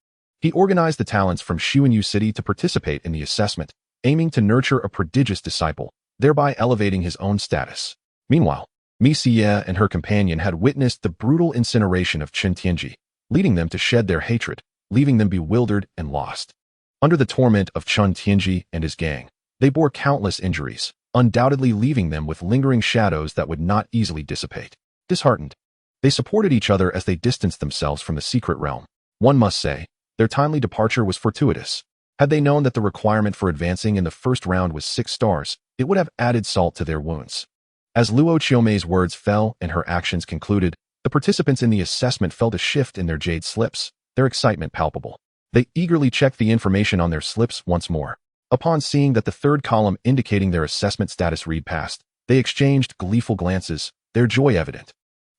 he organized the talents from Xianxiu City to participate in the assessment, aiming to nurture a prodigious disciple, thereby elevating his own status. Meanwhile, Xie and her companion had witnessed the brutal incineration of Qin Tianji, leading them to shed their hatred, leaving them bewildered and lost. Under the torment of Qin Tianji and his gang, they bore countless injuries, undoubtedly leaving them with lingering shadows that would not easily dissipate. Disheartened, they supported each other as they distanced themselves from the secret realm. One must say, their timely departure was fortuitous. Had they known that the requirement for advancing in the first round was 6 stars, it would have added salt to their wounds. As Luo Qiumei's words fell and her actions concluded, the participants in the assessment felt a shift in their jade slips, their excitement palpable. They eagerly checked the information on their slips once more. Upon seeing that the third column indicating their assessment status read past, they exchanged gleeful glances, their joy evident.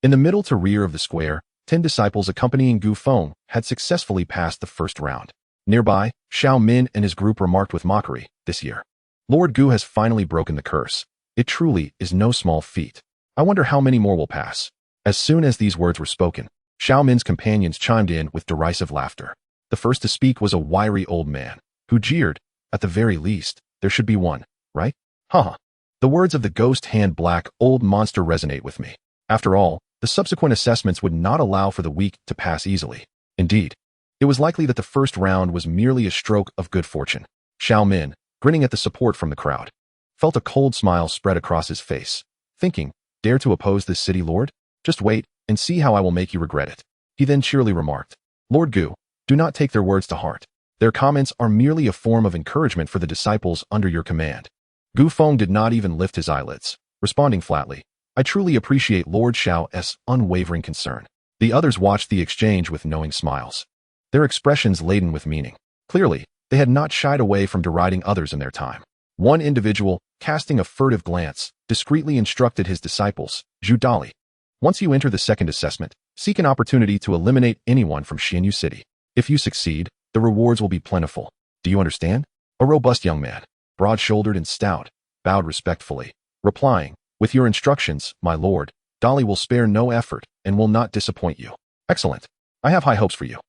In the middle to rear of the square, 10 disciples accompanying Gu Feng had successfully passed the first round. Nearby, Xiao Min and his group remarked with mockery, "This year, Lord Gu has finally broken the curse. It truly is no small feat. I wonder how many more will pass." As soon as these words were spoken, Xiao Min's companions chimed in with derisive laughter. The first to speak was a wiry old man, who jeered, "At the very least, there should be one, right? Haha." The words of the ghost hand black old monster resonate with me. After all, the subsequent assessments would not allow for the weak to pass easily. Indeed, it was likely that the first round was merely a stroke of good fortune. Xiao Min, grinning at the support from the crowd, felt a cold smile spread across his face, thinking, "Dare to oppose this city lord? Just wait and see how I will make you regret it." He then cheerily remarked, "Lord Gu, do not take their words to heart. Their comments are merely a form of encouragement for the disciples under your command." Gu Feng did not even lift his eyelids, responding flatly, "I truly appreciate Lord Xiao's unwavering concern." The others watched the exchange with knowing smiles, their expressions laden with meaning. Clearly, they had not shied away from deriding others in their time. One individual, casting a furtive glance, discreetly instructed his disciples, "Zhu Dali, once you enter the second assessment, seek an opportunity to eliminate anyone from Xianxiu City. If you succeed, the rewards will be plentiful. Do you understand?" A robust young man, broad-shouldered and stout, bowed respectfully, replying, "With your instructions, my lord, Dali will spare no effort and will not disappoint you." "Excellent. I have high hopes for you."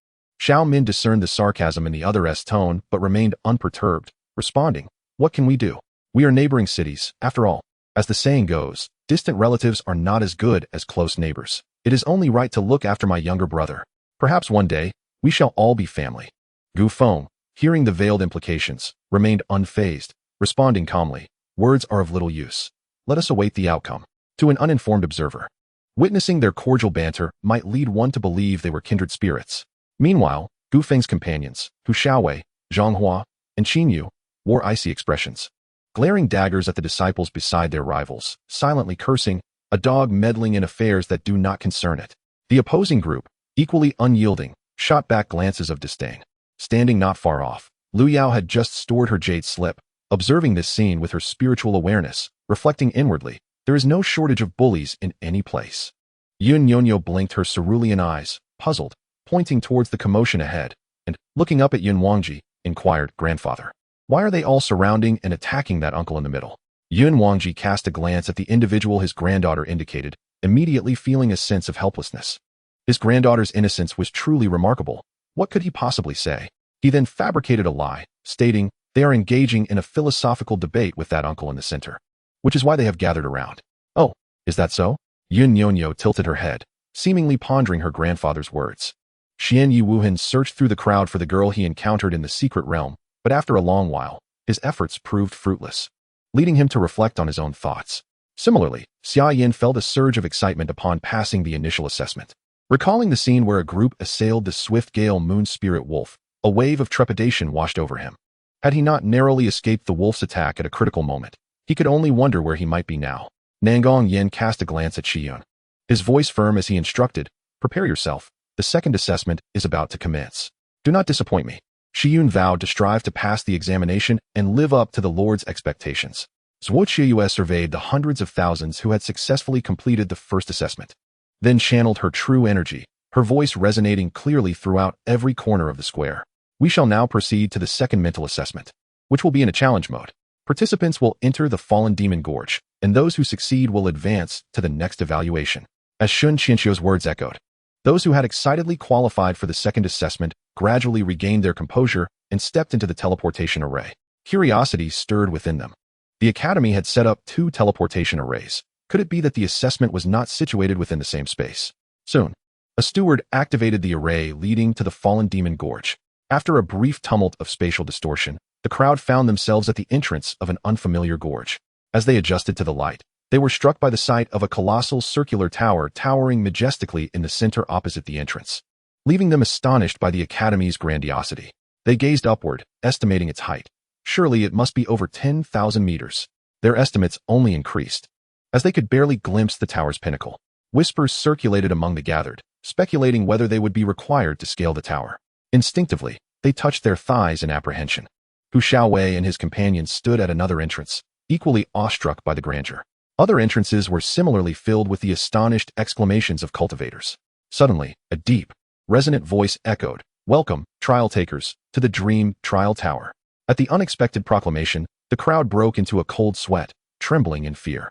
Xiao Min discerned the sarcasm in the other's tone but remained unperturbed, responding, "What can we do? We are neighboring cities, after all. As the saying goes, distant relatives are not as good as close neighbors. It is only right to look after my younger brother. Perhaps one day, we shall all be family." Gu Feng, hearing the veiled implications, remained unfazed, responding calmly, "Words are of little use. Let us await the outcome." To an uninformed observer, witnessing their cordial banter might lead one to believe they were kindred spirits. Meanwhile, Gu Feng's companions, Hu Xiaowei, Zhanghua, and Qinyu, wore icy expressions, glaring daggers at the disciples beside their rivals, silently cursing, a dog meddling in affairs that do not concern it. The opposing group, equally unyielding, shot back glances of disdain. Standing not far off, Lu Yao had just stored her jade slip, observing this scene with her spiritual awareness, reflecting inwardly, there is no shortage of bullies in any place. Yun Nyonyo blinked her cerulean eyes, puzzled, pointing towards the commotion ahead, and, looking up at Yun Wangji, inquired, "Grandfather, why are they all surrounding and attacking that uncle in the middle?" Yun Wangji cast a glance at the individual his granddaughter indicated, immediately feeling a sense of helplessness. His granddaughter's innocence was truly remarkable. What could he possibly say? He then fabricated a lie, stating, "They are engaging in a philosophical debate with that uncle in the center, which is why they have gathered around." "Oh, is that so?" Yun Nyonyo tilted her head, seemingly pondering her grandfather's words. Xian Yi Wuhan searched through the crowd for the girl he encountered in the secret realm, but after a long while, his efforts proved fruitless, leading him to reflect on his own thoughts. Similarly, Xia Yin felt a surge of excitement upon passing the initial assessment. Recalling the scene where a group assailed the swift gale moon spirit wolf, a wave of trepidation washed over him. Had he not narrowly escaped the wolf's attack at a critical moment, he could only wonder where he might be now. Nangong Yin cast a glance at Shiyun, his voice firm as he instructed, "Prepare yourself. The second assessment is about to commence. Do not disappoint me." Shiyun vowed to strive to pass the examination and live up to the Lord's expectations. Zhuo Qiyu surveyed the hundreds of thousands who had successfully completed the first assessment, then channeled her true energy, her voice resonating clearly throughout every corner of the square. "We shall now proceed to the second mental assessment, which will be in a challenge mode. Participants will enter the Fallen Demon Gorge, and those who succeed will advance to the next evaluation. As Xianxia's words echoed, those who had excitedly qualified for the second assessment gradually regained their composure and stepped into the teleportation array. Curiosity stirred within them. The academy had set up 2 teleportation arrays. Could it be that the assessment was not situated within the same space? Soon, a steward activated the array leading to the fallen demon gorge. After a brief tumult of spatial distortion, the crowd found themselves at the entrance of an unfamiliar gorge. As they adjusted to the light, they were struck by the sight of a colossal circular tower towering majestically in the center opposite the entrance. Leaving them astonished by the academy's grandiosity, they gazed upward, estimating its height. Surely it must be over 10,000 meters. Their estimates only increased. As they could barely glimpse the tower's pinnacle, whispers circulated among the gathered, speculating whether they would be required to scale the tower. Instinctively, they touched their thighs in apprehension. Hu Xiaowei and his companions stood at another entrance, equally awestruck by the grandeur. Other entrances were similarly filled with the astonished exclamations of cultivators. Suddenly, a deep, resonant voice echoed, "Welcome, trial takers, to the Dream Trial Tower." At the unexpected proclamation, the crowd broke into a cold sweat, trembling in fear.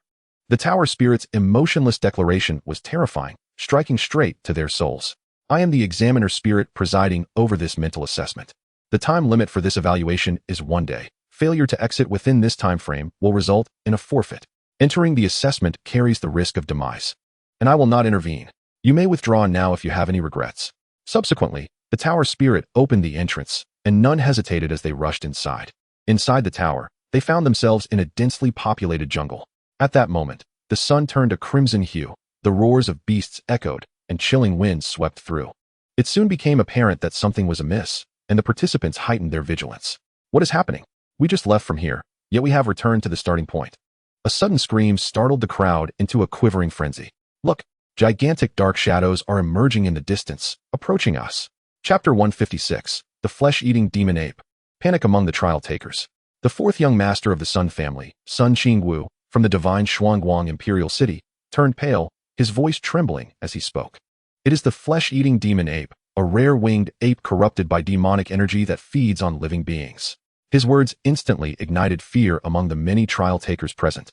The tower spirit's emotionless declaration was terrifying, striking straight to their souls. "I am the examiner spirit presiding over this mental assessment. The time limit for this evaluation is 1 day. Failure to exit within this time frame will result in a forfeit. Entering the assessment carries the risk of demise, and I will not intervene. You may withdraw now if you have any regrets." Subsequently, the tower spirit opened the entrance, and none hesitated as they rushed inside. Inside the tower, they found themselves in a densely populated jungle. At that moment, the sun turned a crimson hue, the roars of beasts echoed, and chilling winds swept through. It soon became apparent that something was amiss, and the participants heightened their vigilance. "What is happening? We just left from here, yet we have returned to the starting point." A sudden scream startled the crowd into a quivering frenzy. "Look, gigantic dark shadows are emerging in the distance, approaching us." Chapter 156, The Flesh-Eating Demon Ape. Panic among the trial takers. The 4th young master of the Sun family, Sun Qingwu, from the divine Shuangguang Imperial City, turned pale, his voice trembling as he spoke. "It is the flesh-eating demon ape, a rare winged ape corrupted by demonic energy that feeds on living beings." His words instantly ignited fear among the many trial takers present,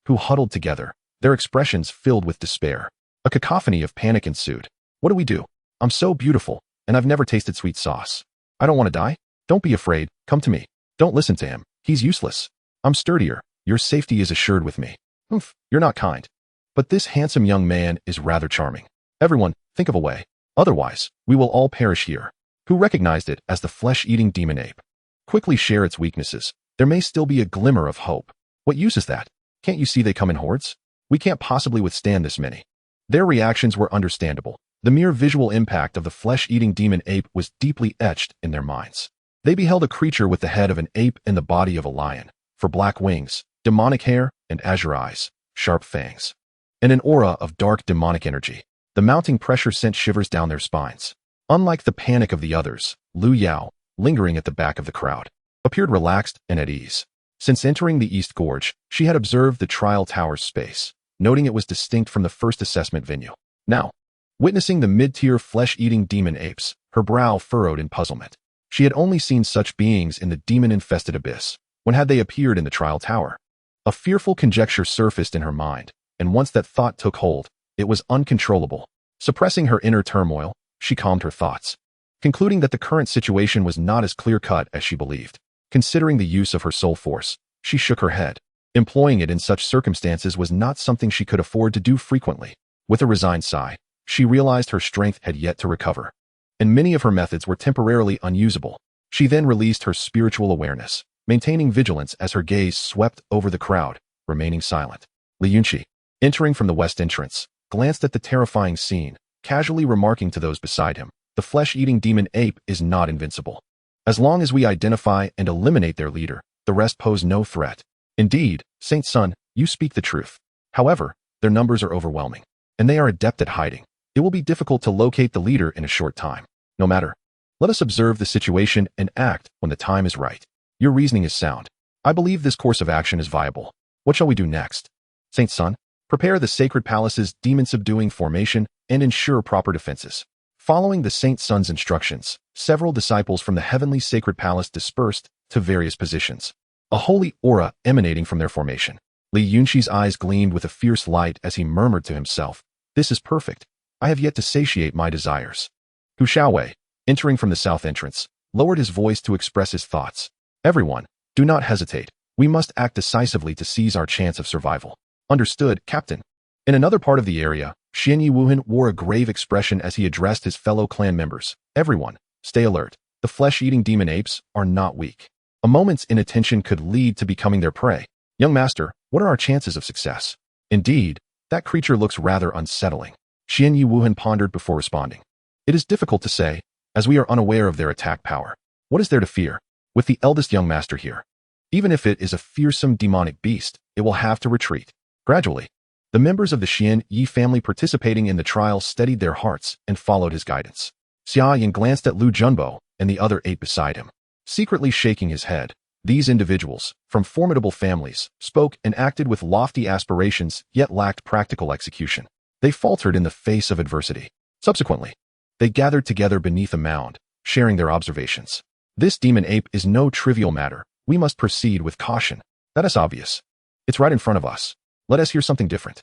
who huddled together, their expressions filled with despair. A cacophony of panic ensued. "What do we do? I'm so beautiful, and I've never tasted sweet sauce. I don't want to die. Don't be afraid, come to me. Don't listen to him, he's useless. I'm sturdier, your safety is assured with me. Oomph, you're not kind. But this handsome young man is rather charming. Everyone, think of a way. Otherwise, we will all perish here." Who recognized it as the flesh-eating demon ape. "Quickly share its weaknesses. There may still be a glimmer of hope." "What use is that? Can't you see they come in hordes? We can't possibly withstand this many." Their reactions were understandable. The mere visual impact of the flesh-eating demon ape was deeply etched in their minds. They beheld a creature with the head of an ape and the body of a lion, for black wings, demonic hair, and azure eyes, sharp fangs, and an aura of dark demonic energy. The mounting pressure sent shivers down their spines. Unlike the panic of the others, Lu Yao, lingering at the back of the crowd, appeared relaxed and at ease. Since entering the East Gorge, she had observed the trial tower's space, noting it was distinct from the first assessment venue. Now, witnessing the mid-tier flesh-eating demon apes, her brow furrowed in puzzlement. She had only seen such beings in the demon-infested abyss. When had they appeared in the trial tower? A fearful conjecture surfaced in her mind, and once that thought took hold, it was uncontrollable. Suppressing her inner turmoil, she calmed her thoughts, concluding that the current situation was not as clear-cut as she believed. Considering the use of her soul force, she shook her head. Employing it in such circumstances was not something she could afford to do frequently. With a resigned sigh, she realized her strength had yet to recover, and many of her methods were temporarily unusable. She then released her spiritual awareness, maintaining vigilance as her gaze swept over the crowd, remaining silent. Lingtian, entering from the west entrance, glanced at the terrifying scene, casually remarking to those beside him, "The flesh-eating demon ape is not invincible. As long as we identify and eliminate their leader, the rest pose no threat." "Indeed, Saint Sun, you speak the truth. However, their numbers are overwhelming, and they are adept at hiding. It will be difficult to locate the leader in a short time. No matter. Let us observe the situation and act when the time is right. Your reasoning is sound. I believe this course of action is viable. What shall we do next?" "Saint Sun, prepare the sacred palace's demon-subduing formation and ensure proper defenses." Following the Saint Sun's instructions, several disciples from the heavenly sacred palace dispersed to various positions, a holy aura emanating from their formation. Li Yunxi's eyes gleamed with a fierce light as he murmured to himself, "This is perfect. I have yet to satiate my desires." Hu Xiaowei, entering from the south entrance, lowered his voice to express his thoughts. "Everyone, do not hesitate. We must act decisively to seize our chance of survival." "Understood, Captain." In another part of the area, Xian Yiwuhan wore a grave expression as he addressed his fellow clan members. "Everyone, stay alert. The flesh-eating demon apes are not weak. A moment's inattention could lead to becoming their prey. Young master, what are our chances of success?" "Indeed, that creature looks rather unsettling." Xian Yiwuhan pondered before responding. "It is difficult to say, as we are unaware of their attack power. What is there to fear? With the eldest young master here, even if it is a fearsome demonic beast, it will have to retreat." Gradually, the members of the Xian Yi family participating in the trial steadied their hearts and followed his guidance. Xia Yan glanced at Lu Junbo and the other ape beside him, secretly shaking his head. These individuals, from formidable families, spoke and acted with lofty aspirations yet lacked practical execution. They faltered in the face of adversity. Subsequently, they gathered together beneath a mound, sharing their observations. "This demon ape is no trivial matter. We must proceed with caution. That is obvious. It's right in front of us. Let us hear something different."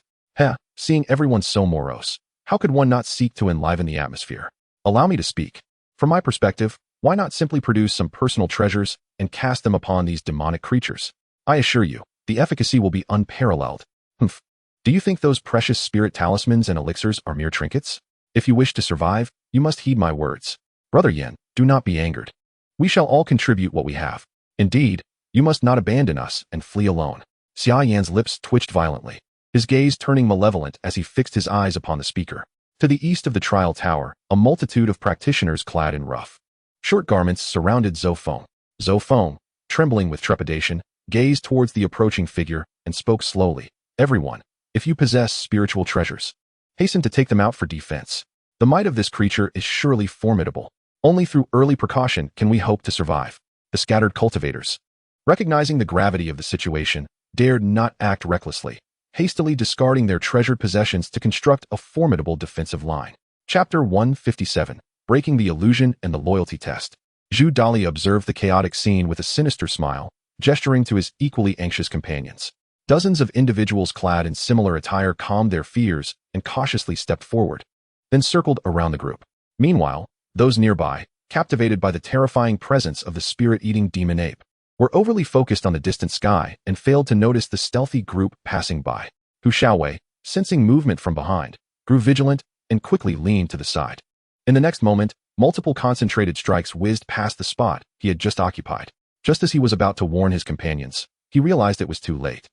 Seeing everyone so morose, how could one not seek to enliven the atmosphere? "Allow me to speak. From my perspective, why not simply produce some personal treasures and cast them upon these demonic creatures? I assure you, the efficacy will be unparalleled." "Humph. Do you think those precious spirit talismans and elixirs are mere trinkets? If you wish to survive, you must heed my words. Brother Yan, do not be angered. We shall all contribute what we have. Indeed, you must not abandon us and flee alone." Xia Yan's lips twitched violently, his gaze turning malevolent as he fixed his eyes upon the speaker. To the east of the trial tower, a multitude of practitioners clad in rough, short garments surrounded Zhou Feng. Zhou Feng, trembling with trepidation, gazed towards the approaching figure and spoke slowly. "Everyone, if you possess spiritual treasures, hasten to take them out for defense. The might of this creature is surely formidable. Only through early precaution can we hope to survive." The scattered cultivators, recognizing the gravity of the situation, dared not act recklessly, hastily discarding their treasured possessions to construct a formidable defensive line. Chapter 157, Breaking the Illusion and the Loyalty Test. Zhu Dali observed the chaotic scene with a sinister smile, gesturing to his equally anxious companions. Dozens of individuals clad in similar attire calmed their fears and cautiously stepped forward, then circled around the group. Meanwhile, those nearby, captivated by the terrifying presence of the spirit-eating demon ape, were overly focused on the distant sky and failed to notice the stealthy group passing by. Hu Xiaowei, sensing movement from behind, grew vigilant and quickly leaned to the side. In the next moment, multiple concentrated strikes whizzed past the spot he had just occupied. Just as he was about to warn his companions, he realized it was too late.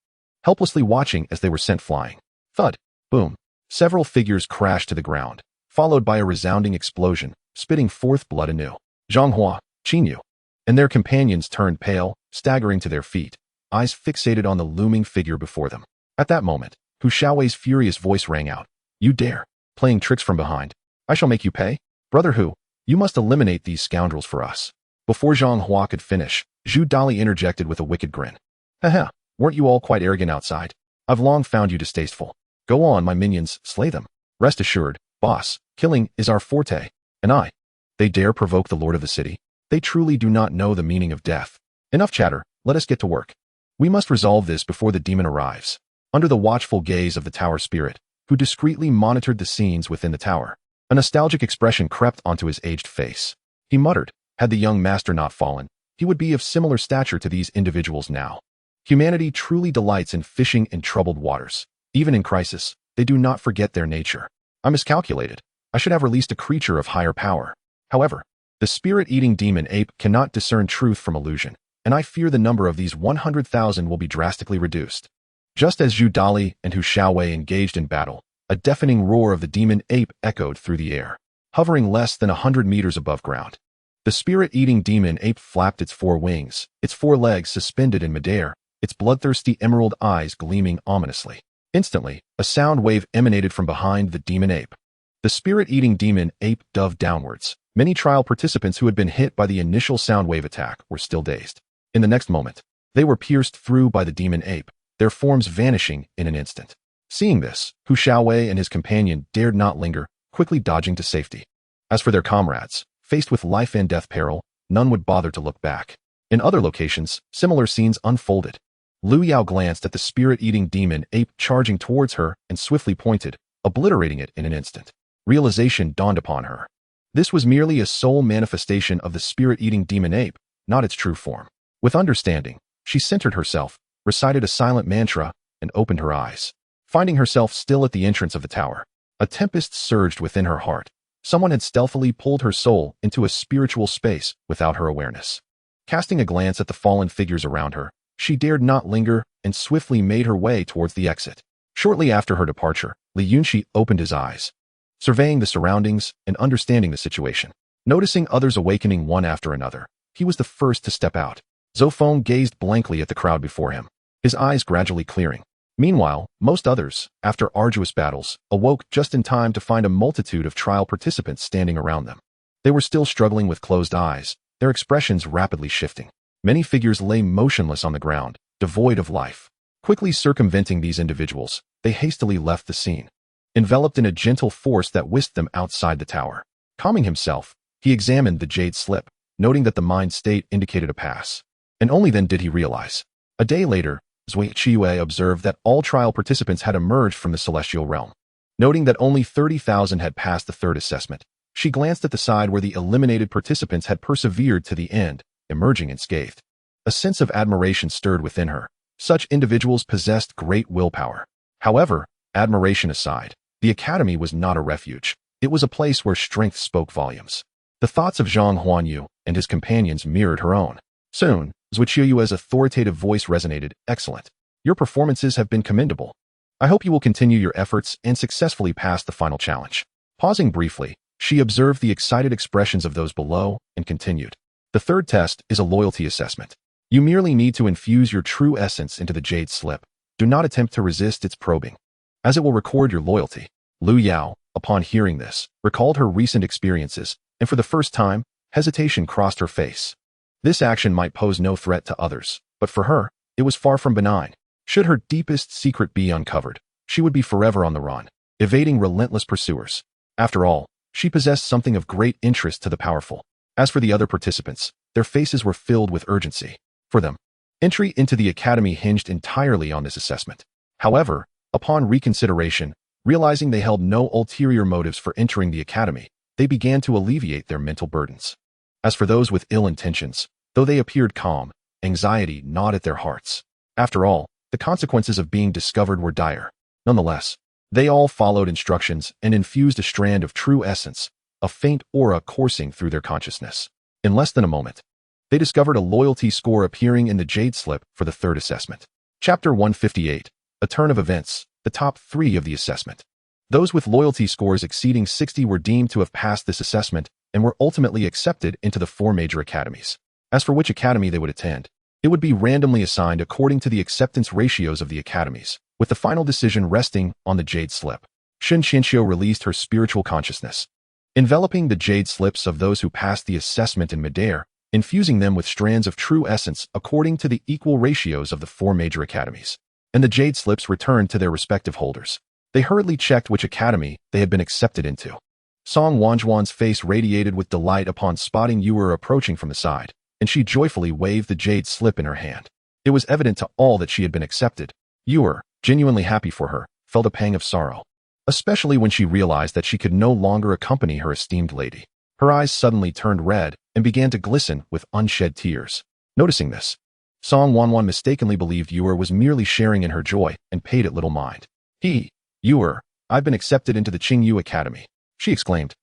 Helplessly watching as they were sent flying. Thud! Boom! Several figures crashed to the ground, followed by a resounding explosion, spitting forth blood anew. Zhanghua, Qinyu, and their companions turned pale, staggering to their feet, eyes fixated on the looming figure before them. At that moment, Hu Xiaowei's furious voice rang out. "You dare, playing tricks from behind. I shall make you pay. Brother Hu, you must eliminate these scoundrels for us." Before Zhanghua could finish, Zhu Dali interjected with a wicked grin. "Haha, weren't you all quite arrogant outside? I've long found you distasteful. Go on, my minions, slay them. Rest assured, boss, killing is our forte. And they dare provoke the lord of the city? They truly do not know the meaning of death. Enough chatter, let us get to work. We must resolve this before the demon arrives." Under the watchful gaze of the tower spirit, who discreetly monitored the scenes within the tower, a nostalgic expression crept onto his aged face. He muttered, had the young master not fallen, he would be of similar stature to these individuals now. Humanity truly delights in fishing in troubled waters. Even in crisis, they do not forget their nature. I miscalculated. I should have released a creature of higher power. However, the spirit-eating demon ape cannot discern truth from illusion, and I fear the number of these 100,000 will be drastically reduced. Just as Zhu Dali and Hu Xiaowei engaged in battle, a deafening roar of the demon ape echoed through the air, hovering less than 100 meters above ground. The spirit-eating demon ape flapped its four wings, its four legs suspended in midair, its bloodthirsty emerald eyes gleaming ominously. Instantly, a sound wave emanated from behind the demon ape. The spirit-eating demon ape dove downwards. Many trial participants who had been hit by the initial sound wave attack were still dazed. In the next moment, they were pierced through by the demon ape, their forms vanishing in an instant. Seeing this, Hu Xiaowei and his companion dared not linger, quickly dodging to safety. As for their comrades, faced with life and death peril, none would bother to look back. In other locations, similar scenes unfolded. Lu Yao glanced at the spirit-eating demon ape charging towards her and swiftly pointed, obliterating it in an instant. Realization dawned upon her. This was merely a soul manifestation of the spirit-eating demon ape, not its true form. With understanding, she centered herself, recited a silent mantra, and opened her eyes. Finding herself still at the entrance of the tower, a tempest surged within her heart. Someone had stealthily pulled her soul into a spiritual space without her awareness. Casting a glance at the fallen figures around her, she dared not linger and swiftly made her way towards the exit. Shortly after her departure, Lingtian opened his eyes, surveying the surroundings and understanding the situation. Noticing others awakening one after another, he was the first to step out. Zofeng gazed blankly at the crowd before him, his eyes gradually clearing. Meanwhile, most others, after arduous battles, awoke just in time to find a multitude of trial participants standing around them. They were still struggling with closed eyes, their expressions rapidly shifting. Many figures lay motionless on the ground, devoid of life. Quickly circumventing these individuals, they hastily left the scene, enveloped in a gentle force that whisked them outside the tower. Calming himself, he examined the jade slip, noting that the mind state indicated a pass. And only then did he realize. A day later, Xianxiaaudiobooks observed that all trial participants had emerged from the celestial realm. Noting that only 30,000 had passed the third assessment, she glanced at the side where the eliminated participants had persevered to the end, emerging unscathed. A sense of admiration stirred within her. Such individuals possessed great willpower. However, admiration aside, the academy was not a refuge. It was a place where strength spoke volumes. The thoughts of Zhang Huanyu and his companions mirrored her own. Soon, Xianxiaaudiobooks' authoritative voice resonated. Excellent. Your performances have been commendable. I hope you will continue your efforts and successfully pass the final challenge. Pausing briefly, she observed the excited expressions of those below and continued. The third test is a loyalty assessment. You merely need to infuse your true essence into the jade slip. Do not attempt to resist its probing, as it will record your loyalty. Lu Yao, upon hearing this, recalled her recent experiences, and for the first time, hesitation crossed her face. This action might pose no threat to others, but for her, it was far from benign. Should her deepest secret be uncovered, she would be forever on the run, evading relentless pursuers. After all, she possessed something of great interest to the powerful. As for the other participants, their faces were filled with urgency. For them, entry into the academy hinged entirely on this assessment. However, upon reconsideration, realizing they held no ulterior motives for entering the academy, they began to alleviate their mental burdens. As for those with ill intentions, though they appeared calm, anxiety gnawed at their hearts. After all, the consequences of being discovered were dire. Nonetheless, they all followed instructions and infused a strand of true essence, a faint aura coursing through their consciousness. In less than a moment, they discovered a loyalty score appearing in the jade slip for the third assessment. Chapter 158, A Turn of Events, the top 3 of the assessment. Those with loyalty scores exceeding 60 were deemed to have passed this assessment and were ultimately accepted into the 4 major academies. As for which academy they would attend, it would be randomly assigned according to the acceptance ratios of the academies, with the final decision resting on the jade slip. Xianxiaaudiobooks released her spiritual consciousness, enveloping the jade slips of those who passed the assessment in midair, infusing them with strands of true essence according to the equal ratios of the 4 major academies. And the jade slips returned to their respective holders. They hurriedly checked which academy they had been accepted into. Song Wanzhuan's face radiated with delight upon spotting Yuer approaching from the side, and she joyfully waved the jade slip in her hand. It was evident to all that she had been accepted. Yuer, genuinely happy for her, felt a pang of sorrow, especially when she realized that she could no longer accompany her esteemed lady. Her eyes suddenly turned red and began to glisten with unshed tears. Noticing this, Song Wanwan mistakenly believed Yuer was merely sharing in her joy and paid it little mind. Yuer, I've been accepted into the Qingyu Academy, she exclaimed,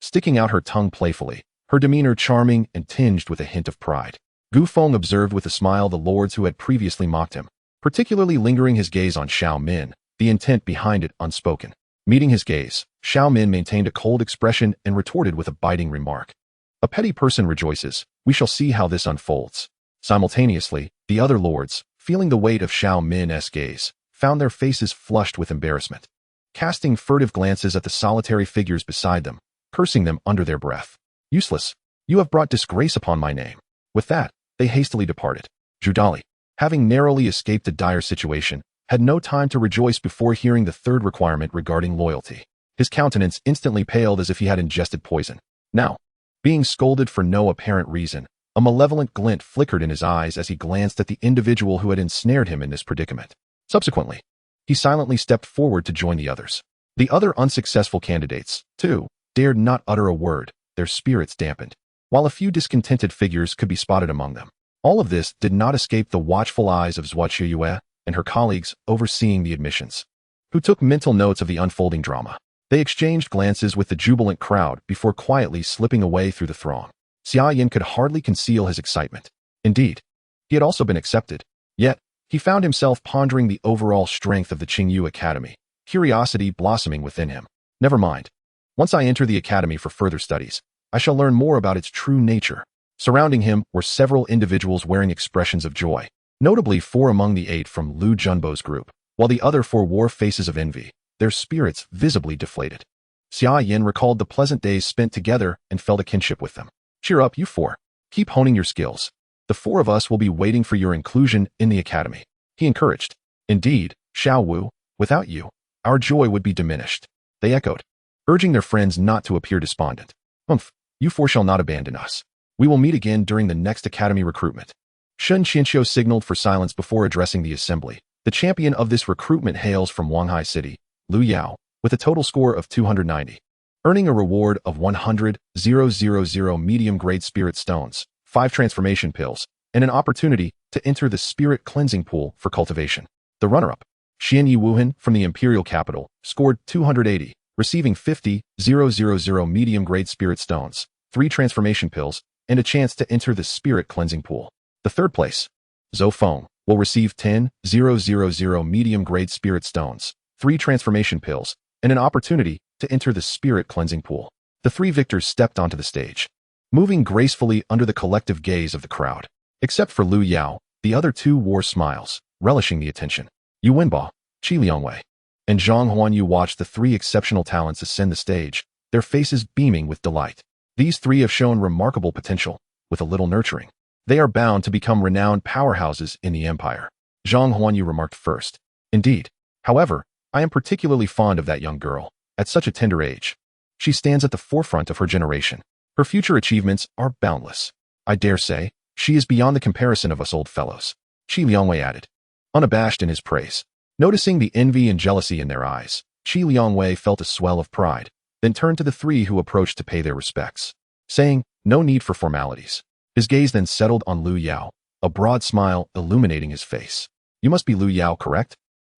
sticking out her tongue playfully, her demeanor charming and tinged with a hint of pride. Gu Feng observed with a smile the lords who had previously mocked him, particularly lingering his gaze on Xiao Min, the intent behind it unspoken. Meeting his gaze, Xiao Min maintained a cold expression and retorted with a biting remark. A petty person rejoices, we shall see how this unfolds. Simultaneously, the other lords, feeling the weight of Xiao Min's gaze, found their faces flushed with embarrassment, casting furtive glances at the solitary figures beside them, cursing them under their breath. Useless, you have brought disgrace upon my name. With that, they hastily departed. Zhudali, having narrowly escaped a dire situation, had no time to rejoice before hearing the third requirement regarding loyalty. His countenance instantly paled as if he had ingested poison. Now, being scolded for no apparent reason, A malevolent glint flickered in his eyes as he glanced at the individual who had ensnared him in this predicament. Subsequently, he silently stepped forward to join the others. The other unsuccessful candidates, too, dared not utter a word, their spirits dampened, while a few discontented figures could be spotted among them. All of this did not escape the watchful eyes of xianxiaaudiobooks and her colleagues overseeing the admissions, who took mental notes of the unfolding drama. They exchanged glances with the jubilant crowd before quietly slipping away through the throng. Xia Yin could hardly conceal his excitement. Indeed, he had also been accepted. Yet, he found himself pondering the overall strength of the Qingyu Academy, curiosity blossoming within him. Never mind. Once I enter the academy for further studies, I shall learn more about its true nature. Surrounding him were several individuals wearing expressions of joy, notably 4 among the 8 from Lu Junbo's group, while the other 4 wore faces of envy, their spirits visibly deflated. Xia Yin recalled the pleasant days spent together and felt a kinship with them. Cheer up, you 4. Keep honing your skills. The 4 of us will be waiting for your inclusion in the academy, he encouraged. Indeed, Xiao Wu, without you, our joy would be diminished, they echoed, urging their friends not to appear despondent. You 4 shall not abandon us. We will meet again during the next academy recruitment. Shun Xianxiao signaled for silence before addressing the assembly. The champion of this recruitment hails from Wanghai City, Lu Yao, with a total score of 290. Earning a reward of 100,000 medium-grade spirit stones, 5 transformation pills, and an opportunity to enter the spirit cleansing pool for cultivation. The runner-up, Xian Yi Wuhan from the imperial capital, scored 280, receiving 50,000 medium-grade spirit stones, 3 transformation pills, and a chance to enter the spirit cleansing pool. The third place, Zhou Feng, will receive 10,000 medium-grade spirit stones, 3 transformation pills, and an opportunity to enter the spirit cleansing pool. The 3 victors stepped onto the stage, moving gracefully under the collective gaze of the crowd. Except for Lu Yao, the other 2 wore smiles, relishing the attention. Yu Wenba, Qi Liangwei, and Zhang Huanyu watched the 3 exceptional talents ascend the stage, their faces beaming with delight. These 3 have shown remarkable potential. With a little nurturing, they are bound to become renowned powerhouses in the empire, Zhang Huanyu remarked first. Indeed, however, I am particularly fond of that young girl. At such a tender age, she stands at the forefront of her generation. Her future achievements are boundless. I dare say, she is beyond the comparison of us old fellows, Qi Liangwei added, unabashed in his praise. Noticing the envy and jealousy in their eyes, Qi Liangwei felt a swell of pride, then turned to the 3 who approached to pay their respects, saying, no need for formalities. His gaze then settled on Lu Yao, a broad smile illuminating his face. You must be Lu Yao, correct?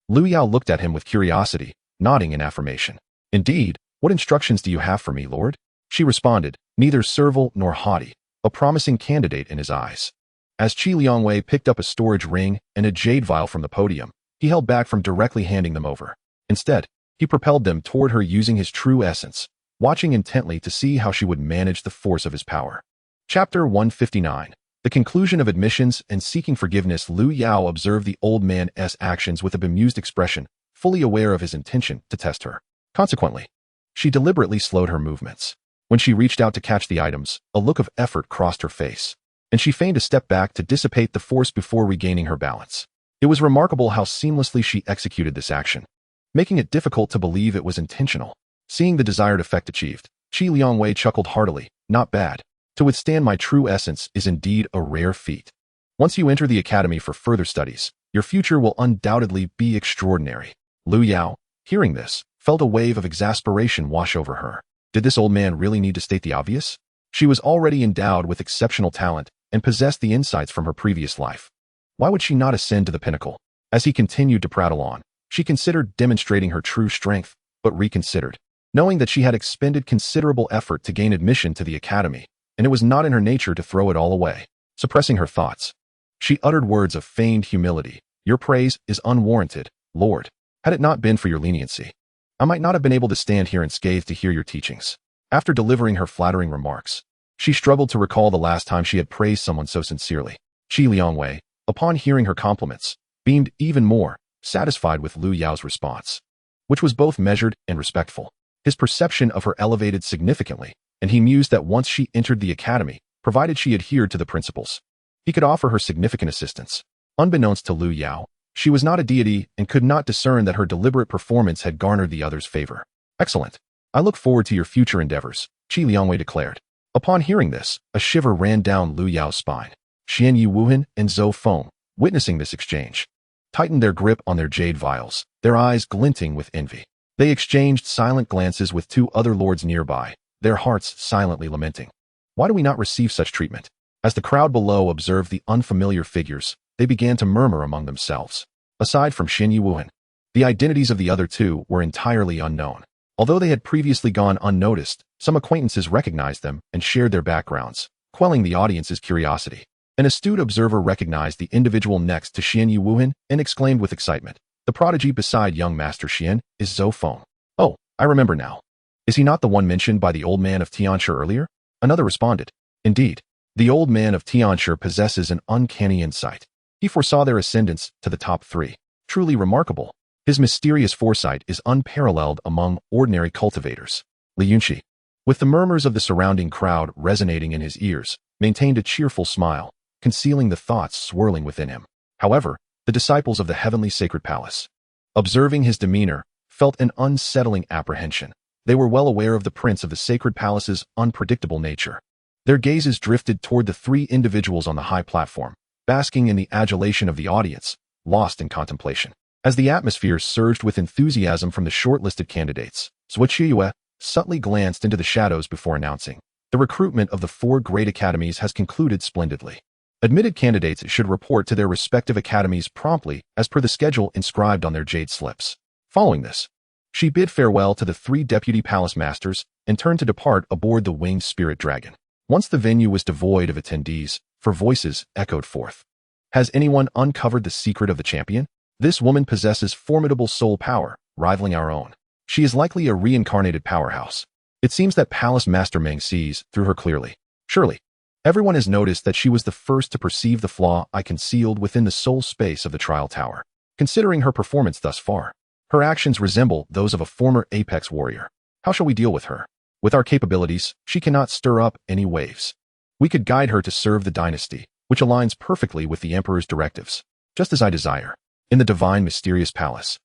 Lu Yao looked at him with curiosity, nodding in affirmation. Indeed, what instructions do you have for me, Lord? She responded, neither servile nor haughty, a promising candidate in his eyes. As Qi Liangwei picked up a storage ring and a jade vial from the podium, he held back from directly handing them over. Instead, he propelled them toward her using his true essence, watching intently to see how she would manage the force of his power. Chapter 159. The conclusion of admissions and seeking forgiveness. Lu Yao observed the old man's actions with a bemused expression, fully aware of his intention to test her. Consequently, she deliberately slowed her movements. When she reached out to catch the items, a look of effort crossed her face, and she feigned a step back to dissipate the force before regaining her balance. It was remarkable how seamlessly she executed this action, making it difficult to believe it was intentional. Seeing the desired effect achieved, Qi Liangwei chuckled heartily. Not bad. To withstand my true essence is indeed a rare feat. Once you enter the academy for further studies, your future will undoubtedly be extraordinary. Lu Yao, hearing this, felt a wave of exasperation wash over her. Did this old man really need to state the obvious? She was already endowed with exceptional talent and possessed the insights from her previous life. Why would she not ascend to the pinnacle? As he continued to prattle on, she considered demonstrating her true strength, but reconsidered, knowing that she had expended considerable effort to gain admission to the academy, and it was not in her nature to throw it all away. Suppressing her thoughts, she uttered words of feigned humility. Your praise is unwarranted, Lord. Had it not been for your leniency, I might not have been able to stand here unscathed to hear your teachings. After delivering her flattering remarks, she struggled to recall the last time she had praised someone so sincerely. Qi Liangwei, upon hearing her compliments, beamed even more, satisfied with Lu Yao's response, which was both measured and respectful. His perception of her elevated significantly, and he mused that once she entered the academy, provided she adhered to the principles, he could offer her significant assistance. Unbeknownst to Lu Yao, she was not a deity and could not discern that her deliberate performance had garnered the others' favor. Excellent. I look forward to your future endeavors, Qi Liangwei declared. Upon hearing this, a shiver ran down Lu Yao's spine. Xian Yuwuhan and Zhou Feng, witnessing this exchange, tightened their grip on their jade vials, their eyes glinting with envy. They exchanged silent glances with two other lords nearby, their hearts silently lamenting. Why do we not receive such treatment? As the crowd below observed the unfamiliar figures, they began to murmur among themselves. Aside from Xian Yuwuhan, the identities of the other two were entirely unknown. Although they had previously gone unnoticed, some acquaintances recognized them and shared their backgrounds, quelling the audience's curiosity. An astute observer recognized the individual next to Xian Yuwuhan and exclaimed with excitement, "The prodigy beside young Master Xian is Zhou Feng. Oh, I remember now. Is he not the one mentioned by the old man of Xianxia earlier?" Another responded, "Indeed, the old man of Xianxia possesses an uncanny insight. He foresaw their ascendance to the top 3. Truly remarkable. His mysterious foresight is unparalleled among ordinary cultivators." Lingtian, with the murmurs of the surrounding crowd resonating in his ears, maintained a cheerful smile, concealing the thoughts swirling within him. However, the disciples of the heavenly sacred palace, observing his demeanor, felt an unsettling apprehension. They were well aware of the prince of the sacred palace's unpredictable nature. Their gazes drifted toward the 3 individuals on the high platform, basking in the adulation of the audience, lost in contemplation. As the atmosphere surged with enthusiasm from the shortlisted candidates, Xianxiaaudiobooks subtly glanced into the shadows before announcing, "The recruitment of the 4 great academies has concluded splendidly. Admitted candidates should report to their respective academies promptly as per the schedule inscribed on their jade slips." Following this, she bid farewell to the 3 deputy palace masters and turned to depart aboard the winged spirit dragon. Once the venue was devoid of attendees, for voices echoed forth. "Has anyone uncovered the secret of the champion? This woman possesses formidable soul power, rivaling our own. She is likely a reincarnated powerhouse. It seems that Palace Master Meng sees through her clearly. Surely, everyone has noticed that she was the first to perceive the flaw I concealed within the soul space of the trial tower. Considering her performance thus far, her actions resemble those of a former apex warrior. How shall we deal with her? With our capabilities, she cannot stir up any waves. We could guide her to serve the dynasty, which aligns perfectly with the Emperor's directives, just as I desire." In the divine mysterious palace,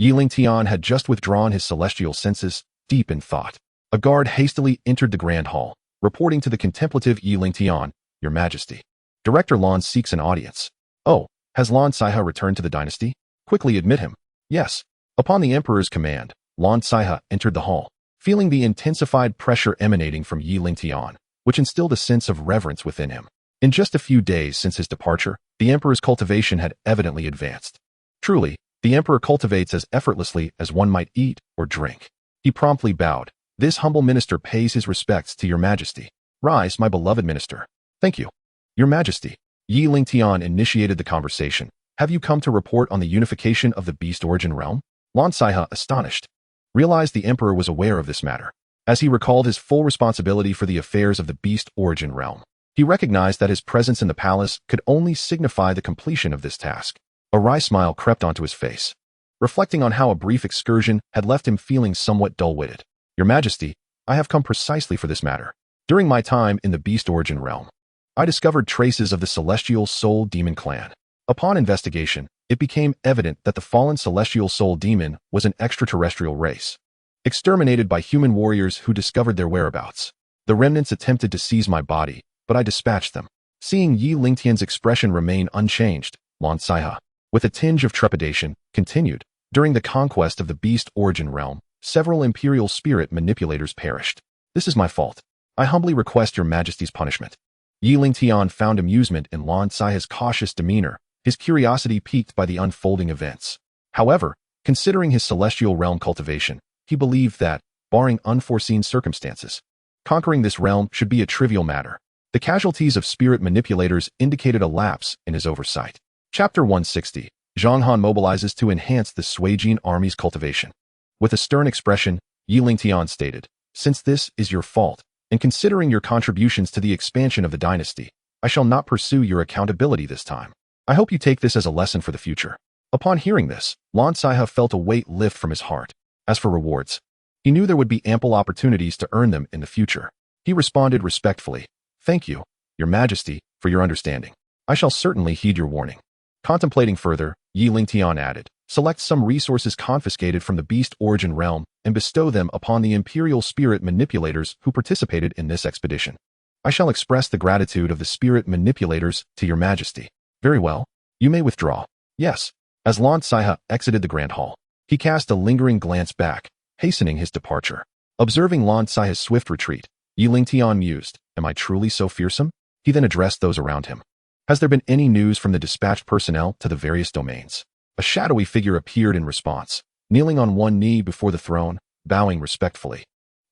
Lingtian had just withdrawn his celestial senses, deep in thought. A guard hastily entered the grand hall, reporting to the contemplative Lingtian, "Your Majesty, Director Lan seeks an audience." "Oh, has Lan Saiha returned to the dynasty? Quickly admit him." "Yes." Upon the Emperor's command, Lan Saiha entered the hall, feeling the intensified pressure emanating from Lingtian, which instilled a sense of reverence within him. In just a few days since his departure, the Emperor's cultivation had evidently advanced. Truly, the Emperor cultivates as effortlessly as one might eat or drink. He promptly bowed. "This humble minister pays his respects to your Majesty." "Rise, my beloved minister." "Thank you, your Majesty." Lingtian initiated the conversation. "Have you come to report on the unification of the beast origin realm?" Lan Saiha, astonished, realized the Emperor was aware of this matter. As he recalled his full responsibility for the affairs of the beast origin realm, he recognized that his presence in the palace could only signify the completion of this task. A wry smile crept onto his face, reflecting on how a brief excursion had left him feeling somewhat dull-witted. "Your Majesty, I have come precisely for this matter. During my time in the beast origin realm, I discovered traces of the celestial soul demon clan. Upon investigation, it became evident that the fallen celestial soul demon was an extraterrestrial race, exterminated by human warriors who discovered their whereabouts. The remnants attempted to seize my body, but I dispatched them." Seeing Lingtian's expression remain unchanged, Lan Saiha, with a tinge of trepidation, continued, "During the conquest of the beast origin realm, several imperial spirit manipulators perished. This is my fault. I humbly request your Majesty's punishment." Lingtian found amusement in Lan Saiha's cautious demeanor, his curiosity piqued by the unfolding events. However, considering his celestial realm cultivation, he believed that, barring unforeseen circumstances, conquering this realm should be a trivial matter. The casualties of spirit manipulators indicated a lapse in his oversight. Chapter 160. Zhang Han mobilizes to enhance the Suijin army's cultivation. With a stern expression, Lingtian stated, "Since this is your fault, and considering your contributions to the expansion of the dynasty, I shall not pursue your accountability this time. I hope you take this as a lesson for the future." Upon hearing this, Lan Saiha felt a weight lift from his heart. As for rewards, he knew there would be ample opportunities to earn them in the future. He responded respectfully, "Thank you, your Majesty, for your understanding. I shall certainly heed your warning." Contemplating further, Lingtian added, "Select some resources confiscated from the beast origin realm and bestow them upon the imperial spirit manipulators who participated in this expedition." I shall express the gratitude of the spirit manipulators to your majesty. Very well. You may withdraw. Yes. As Xianxia exited the grand hall, he cast a lingering glance back, hastening his departure. Observing Xianxia's swift retreat, Lingtian mused, "Am I truly so fearsome?" He then addressed those around him. "Has there been any news from the dispatched personnel to the various domains?" A shadowy figure appeared in response, kneeling on one knee before the throne, bowing respectfully.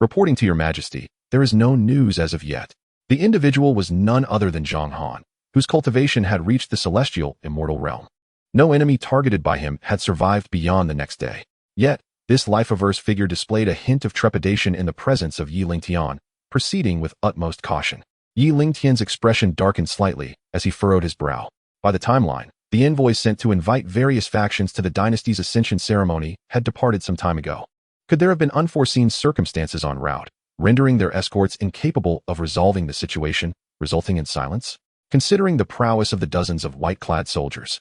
"Reporting to your majesty, there is no news as of yet." The individual was none other than Zhang Han, whose cultivation had reached the celestial immortal realm. No enemy targeted by him had survived beyond the next day. Yet, this life-averse figure displayed a hint of trepidation in the presence of Lingtian, proceeding with utmost caution. Lingtian's expression darkened slightly as he furrowed his brow. By the timeline, the envoy sent to invite various factions to the dynasty's ascension ceremony had departed some time ago. Could there have been unforeseen circumstances en route, rendering their escorts incapable of resolving the situation, resulting in silence? Considering the prowess of the dozens of white-clad soldiers,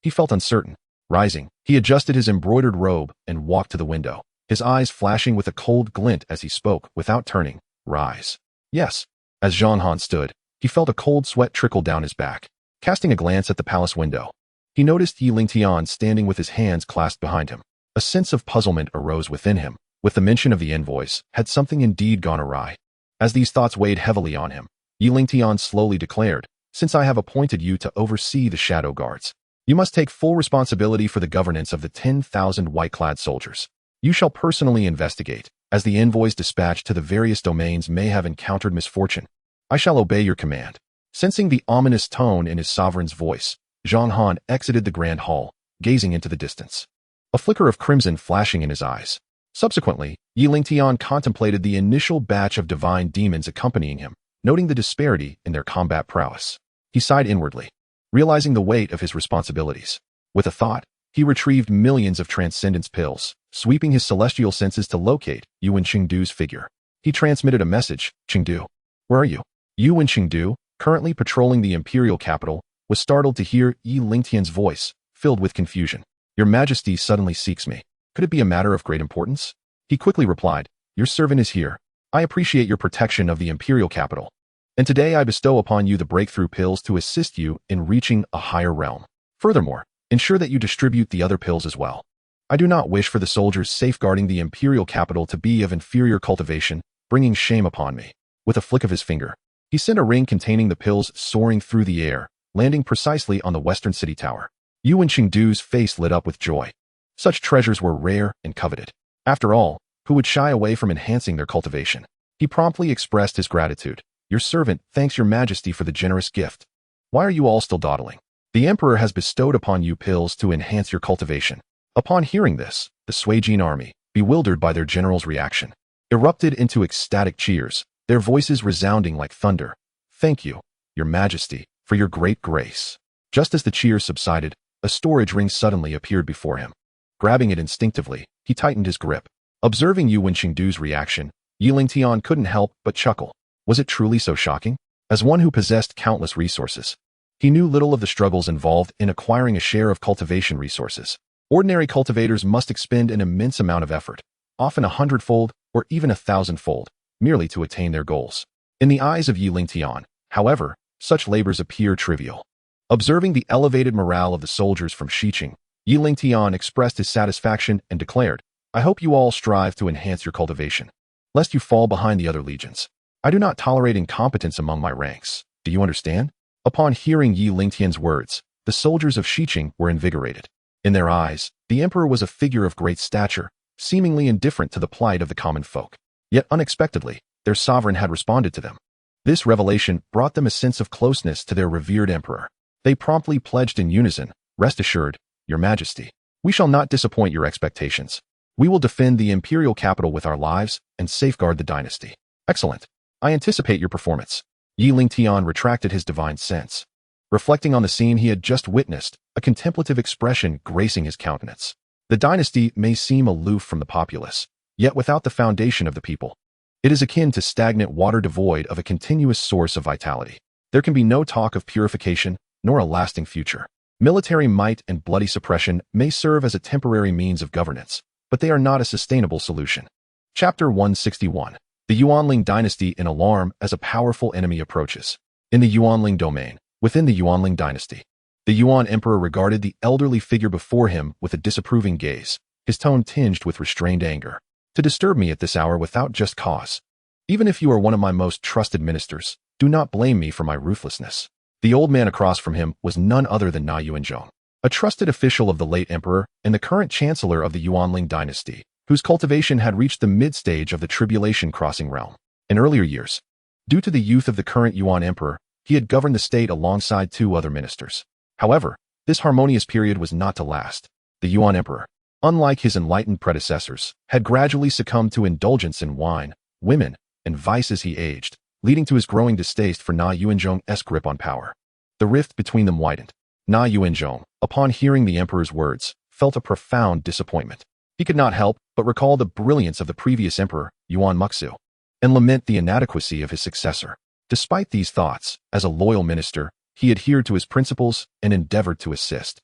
he felt uncertain. Rising, he adjusted his embroidered robe and walked to the window, his eyes flashing with a cold glint as he spoke without turning. "Rise." "Yes." As Zhang Han stood, he felt a cold sweat trickle down his back. Casting a glance at the palace window, he noticed Lingtian standing with his hands clasped behind him. A sense of puzzlement arose within him. With the mention of the envoys, had something indeed gone awry? As these thoughts weighed heavily on him, Lingtian slowly declared, "Since I have appointed you to oversee the shadow guards, you must take full responsibility for the governance of the 10,000 white-clad soldiers. You shall personally investigate, as the envoys dispatched to the various domains may have encountered misfortune. I shall obey your command." Sensing the ominous tone in his sovereign's voice, Zhang Han exited the grand hall, gazing into the distance, a flicker of crimson flashing in his eyes. Subsequently, Lingtian contemplated the initial batch of divine demons accompanying him, noting the disparity in their combat prowess. He sighed inwardly, realizing the weight of his responsibilities. With a thought, he retrieved millions of transcendence pills, sweeping his celestial senses to locate Yuan Qingdu's figure. He transmitted a message. "Qingdu, where are you?" Yuan Qingdu, currently patrolling the imperial capital, was startled to hear Lingtian's voice, filled with confusion. "Your Majesty suddenly seeks me. Could it be a matter of great importance?" He quickly replied, "Your servant is here. I appreciate your protection of the imperial capital, and today I bestow upon you the breakthrough pills to assist you in reaching a higher realm. Furthermore, ensure that you distribute the other pills as well. I do not wish for the soldiers safeguarding the imperial capital to be of inferior cultivation, bringing shame upon me." With a flick of his finger, he sent a ring containing the pills soaring through the air, landing precisely on the western city tower. Yuan Qingdu's face lit up with joy. Such treasures were rare and coveted. After all, who would shy away from enhancing their cultivation? He promptly expressed his gratitude. "Your servant thanks your majesty for the generous gift. Why are you all still dawdling? The emperor has bestowed upon you pills to enhance your cultivation." Upon hearing this, the Suijin army, bewildered by their general's reaction, erupted into ecstatic cheers, their voices resounding like thunder. "Thank you, your majesty, for your great grace." Just as the cheers subsided, a storage ring suddenly appeared before him. Grabbing it instinctively, he tightened his grip. Observing Yuan Qingdu's reaction, Lingtian couldn't help but chuckle. Was it truly so shocking? As one who possessed countless resources, he knew little of the struggles involved in acquiring a share of cultivation resources. Ordinary cultivators must expend an immense amount of effort, often 100-fold or even 1,000-fold, merely to attain their goals. In the eyes of Lingtian, however, such labors appear trivial. Observing the elevated morale of the soldiers from Xiqing, Lingtian expressed his satisfaction and declared, "I hope you all strive to enhance your cultivation, lest you fall behind the other legions. I do not tolerate incompetence among my ranks. Do you understand?" Upon hearing Lingtian's words, the soldiers of Xiqing were invigorated. In their eyes, the emperor was a figure of great stature, seemingly indifferent to the plight of the common folk. Yet unexpectedly, their sovereign had responded to them. This revelation brought them a sense of closeness to their revered emperor. They promptly pledged in unison, "Rest assured, your majesty, we shall not disappoint your expectations. We will defend the imperial capital with our lives and safeguard the dynasty." "Excellent. I anticipate your performance." Lingtian retracted his divine sense. Reflecting on the scene he had just witnessed, a contemplative expression gracing his countenance. The dynasty may seem aloof from the populace, yet without the foundation of the people, it is akin to stagnant water devoid of a continuous source of vitality. There can be no talk of purification, nor a lasting future. Military might and bloody suppression may serve as a temporary means of governance, but they are not a sustainable solution. Chapter 161. The Yuanling dynasty in alarm as a powerful enemy approaches. In the Yuanling domain, within the Yuanling dynasty, the Yuan emperor regarded the elderly figure before him with a disapproving gaze, his tone tinged with restrained anger. To disturb me at this hour without just cause. Even if you are one of my most trusted ministers, do not blame me for my ruthlessness. The old man across from him was none other than Na Yuanzhong, a trusted official of the late emperor and the current chancellor of the Yuanling dynasty, whose cultivation had reached the mid-stage of the tribulation crossing realm. In earlier years, due to the youth of the current Yuan emperor, he had governed the state alongside 2 other ministers. However, this harmonious period was not to last. The Yuan emperor, unlike his enlightened predecessors, had gradually succumbed to indulgence in wine, women, and vice as he aged, leading to his growing distaste for Na Yuanzhong's grip on power. The rift between them widened. Na Yuanzhong, upon hearing the emperor's words, felt a profound disappointment. He could not help but recall the brilliance of the previous emperor, Yuan Muxu, and lament the inadequacy of his successor. Despite these thoughts, as a loyal minister, he adhered to his principles and endeavored to assist,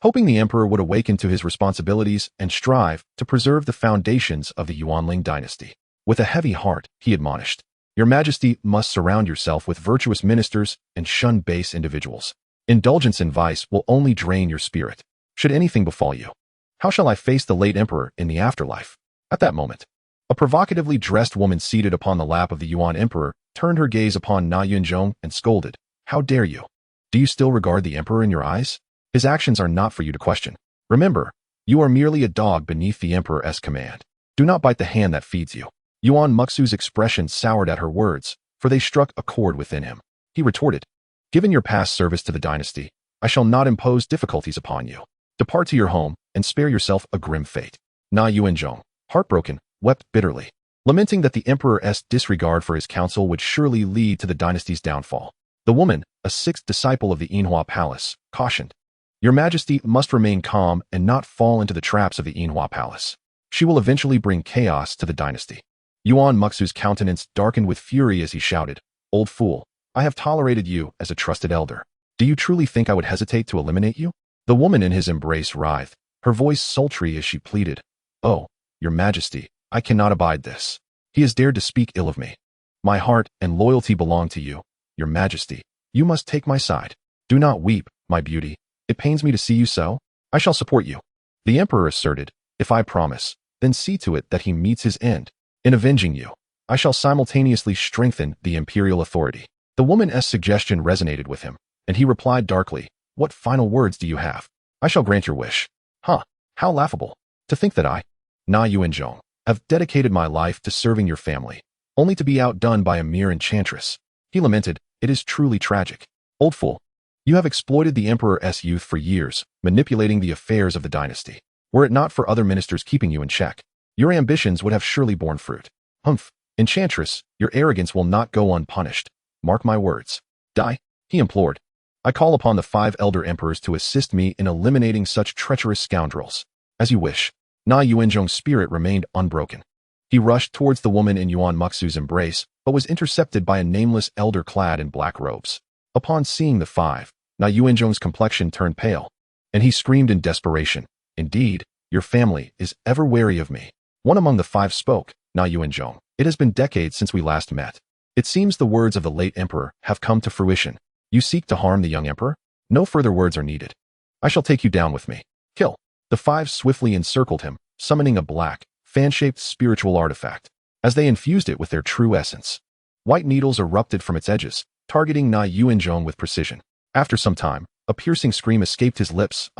hoping the emperor would awaken to his responsibilities and strive to preserve the foundations of the Yuanling dynasty. With a heavy heart, he admonished, "Your Majesty must surround yourself with virtuous ministers and shun base individuals. Indulgence in vice will only drain your spirit. Should anything befall you, how shall I face the late emperor in the afterlife?" At that moment, a provocatively dressed woman seated upon the lap of the Yuan emperor turned her gaze upon Na Yuanzhong and scolded, "How dare you? Do you still regard the emperor in your eyes? His actions are not for you to question. Remember, you are merely a dog beneath the emperor's command. Do not bite the hand that feeds you." Yuan Muxu's expression soured at her words, for they struck a chord within him. He retorted, "Given your past service to the dynasty, I shall not impose difficulties upon you. Depart to your home and spare yourself a grim fate." Na Yuanzhong, heartbroken, wept bitterly, lamenting that the emperor's disregard for his counsel would surely lead to the dynasty's downfall. The woman, a 6th disciple of the Yinhua palace, cautioned, "Your Majesty must remain calm and not fall into the traps of the Yinhua palace. She will eventually bring chaos to the dynasty." Yuan Muxu's countenance darkened with fury as he shouted, "Old fool, I have tolerated you as a trusted elder. Do you truly think I would hesitate to eliminate you?" The woman in his embrace writhed, her voice sultry as she pleaded, "Oh, Your Majesty, I cannot abide this. He has dared to speak ill of me. My heart and loyalty belong to you, Your Majesty. You must take my side. Do not weep, my beauty. It pains me to see you so. I shall support you." The emperor asserted, "If I promise, then see to it that he meets his end. In avenging you, I shall simultaneously strengthen the imperial authority." The woman's suggestion resonated with him, and he replied darkly, "What final words do you have? I shall grant your wish." Huh, how laughable. To think that I, Na Yuanzhong, have dedicated my life to serving your family, only to be outdone by a mere enchantress. He lamented, "It is truly tragic. Old fool, you have exploited the emperor's youth for years, manipulating the affairs of the dynasty. Were it not for other ministers keeping you in check, your ambitions would have surely borne fruit. Humph, enchantress, your arrogance will not go unpunished. Mark my words. Die," he implored. "I call upon the 5 elder emperors to assist me in eliminating such treacherous scoundrels." "As you wish." Na Yuanzhong's spirit remained unbroken. He rushed towards the woman in Yuan Muxu's embrace, but was intercepted by a nameless elder clad in black robes. Upon seeing the 5, Na Yuanzhong's complexion turned pale, and he screamed in desperation, "Indeed, your family is ever wary of me." One among the 5 spoke, "Na Yuanzhong, it has been decades since we last met. It seems the words of the late emperor have come to fruition. You seek to harm the young emperor? No further words are needed. I shall take you down with me. Kill." The 5 swiftly encircled him, summoning a black, fan-shaped spiritual artifact. As they infused it with their true essence, white needles erupted from its edges, targeting Na Yuanzhong with precision. After some time, a piercing scream escaped his lips.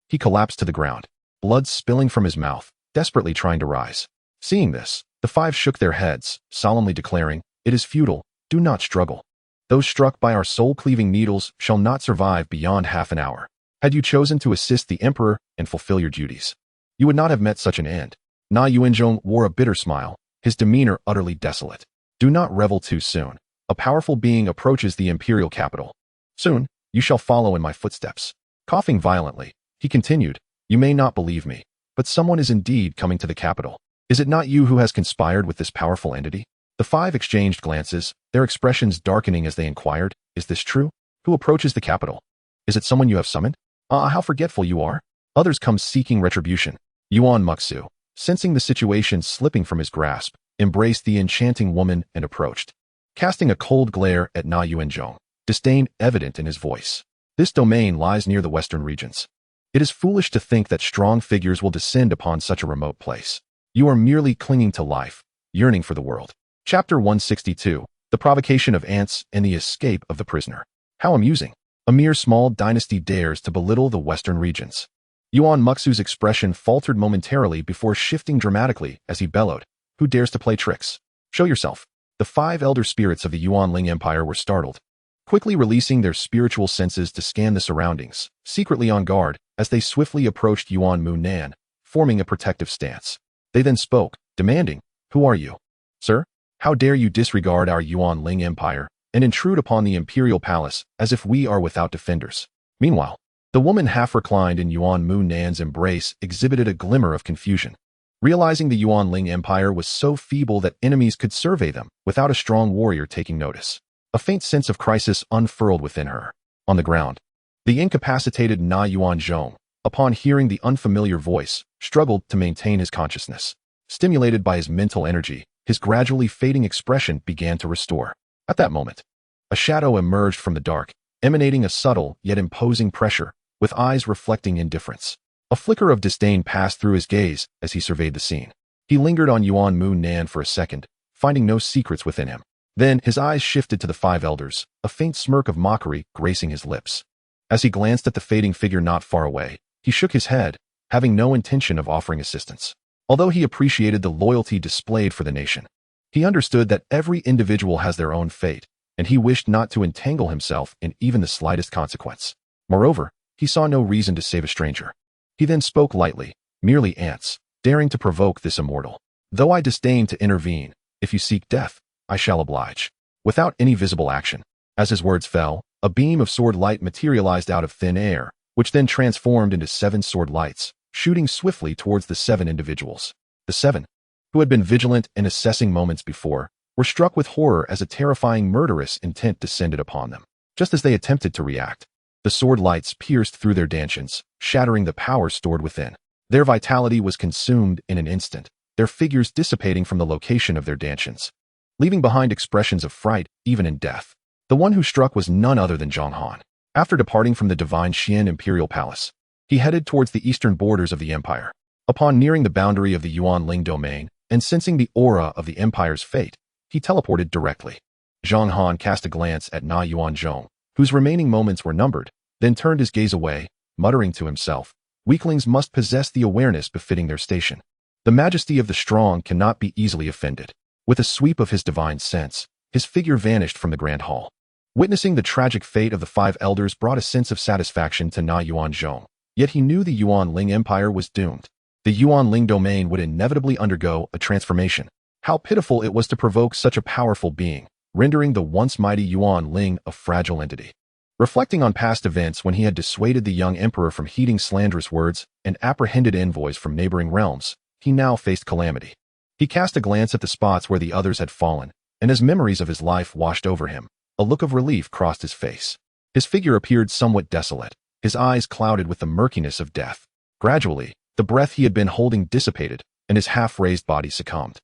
He collapsed to the ground, blood spilling from his mouth, desperately trying to rise. Seeing this, the 5 shook their heads, solemnly declaring, "It is futile. Do not struggle. Those struck by our soul-cleaving needles shall not survive beyond half an hour. Had you chosen to assist the emperor and fulfill your duties, you would not have met such an end." Na Yuanzhong wore a bitter smile, his demeanor utterly desolate. "Do not revel too soon. A powerful being approaches the imperial capital. Soon, you shall follow in my footsteps." Coughing violently, he continued, "You may not believe me, but someone is indeed coming to the capital. Is it not you who has conspired with this powerful entity?" The 5 exchanged glances, their expressions darkening as they inquired, "Is this true? Who approaches the capital? Is it someone you have summoned? How forgetful you are. Others come seeking retribution." Yuan Muxu, sensing the situation slipping from his grasp, embraced the enchanting woman and approached, casting a cold glare at Na Yuanzhong, disdain evident in his voice. This domain lies near the western regions. It is foolish to think that strong figures will descend upon such a remote place. You are merely clinging to life, yearning for the world. Chapter 162, The Provocation of Ants and the Escape of the Prisoner. How amusing. A mere small dynasty dares to belittle the western regions. Yuan Muxu's expression faltered momentarily before shifting dramatically as he bellowed, "Who dares to play tricks? Show yourself." The 5 elder spirits of the Yuan Ling Empire were startled, quickly releasing their spiritual senses to scan the surroundings, secretly on guard as they swiftly approached Yuan Mu Nan, forming a protective stance. They then spoke, demanding, "Who are you? Sir, how dare you disregard our Yuan Ling Empire and intrude upon the imperial palace as if we are without defenders?" Meanwhile, the woman half reclined in Yuan Mu Nan's embrace exhibited a glimmer of confusion. Realizing the Yuan Ling Empire was so feeble that enemies could survey them without a strong warrior taking notice, a faint sense of crisis unfurled within her. On the ground, the incapacitated Na Yuanzhong, upon hearing the unfamiliar voice, struggled to maintain his consciousness. Stimulated by his mental energy, his gradually fading expression began to restore. At that moment, a shadow emerged from the dark, emanating a subtle yet imposing pressure, with eyes reflecting indifference. A flicker of disdain passed through his gaze as he surveyed the scene. He lingered on Yuan Mu Nan for a second, finding no secrets within him. Then his eyes shifted to the 5 elders, a faint smirk of mockery gracing his lips. As he glanced at the fading figure not far away, he shook his head, having no intention of offering assistance. Although he appreciated the loyalty displayed for the nation, he understood that every individual has their own fate, and he wished not to entangle himself in even the slightest consequence. Moreover, he saw no reason to save a stranger. He then spoke lightly, "Merely ants, daring to provoke this immortal. Though I disdain to intervene, if you seek death, I shall oblige." Without any visible action, as his words fell, a beam of sword light materialized out of thin air, which then transformed into 7 sword lights, shooting swiftly towards the 7 individuals. The 7, who had been vigilant and assessing moments before, were struck with horror as a terrifying murderous intent descended upon them. Just as they attempted to react, the sword lights pierced through their dantians, shattering the power stored within. Their vitality was consumed in an instant, their figures dissipating from the location of their dantians, leaving behind expressions of fright even in death. The one who struck was none other than Zhang Han. After departing from the divine Xian imperial palace, he headed towards the eastern borders of the empire. Upon nearing the boundary of the Yuan Ling domain and sensing the aura of the empire's fate, he teleported directly. Zhang Han cast a glance at Na Yuanzhong, whose remaining moments were numbered, then turned his gaze away, muttering to himself, "Weaklings must possess the awareness befitting their station. The majesty of the strong cannot be easily offended." With a sweep of his divine sense, his figure vanished from the grand hall. Witnessing the tragic fate of the 5 elders brought a sense of satisfaction to Na Yuanzhong, yet he knew the Yuan Ling Empire was doomed. The Yuan Ling domain would inevitably undergo a transformation. How pitiful it was to provoke such a powerful being, rendering the once mighty Yuan Ling a fragile entity. Reflecting on past events when he had dissuaded the young emperor from heeding slanderous words and apprehended envoys from neighboring realms, he now faced calamity. He cast a glance at the spots where the others had fallen, and as memories of his life washed over him, a look of relief crossed his face. His figure appeared somewhat desolate, his eyes clouded with the murkiness of death. Gradually, the breath he had been holding dissipated, and his half-raised body succumbed,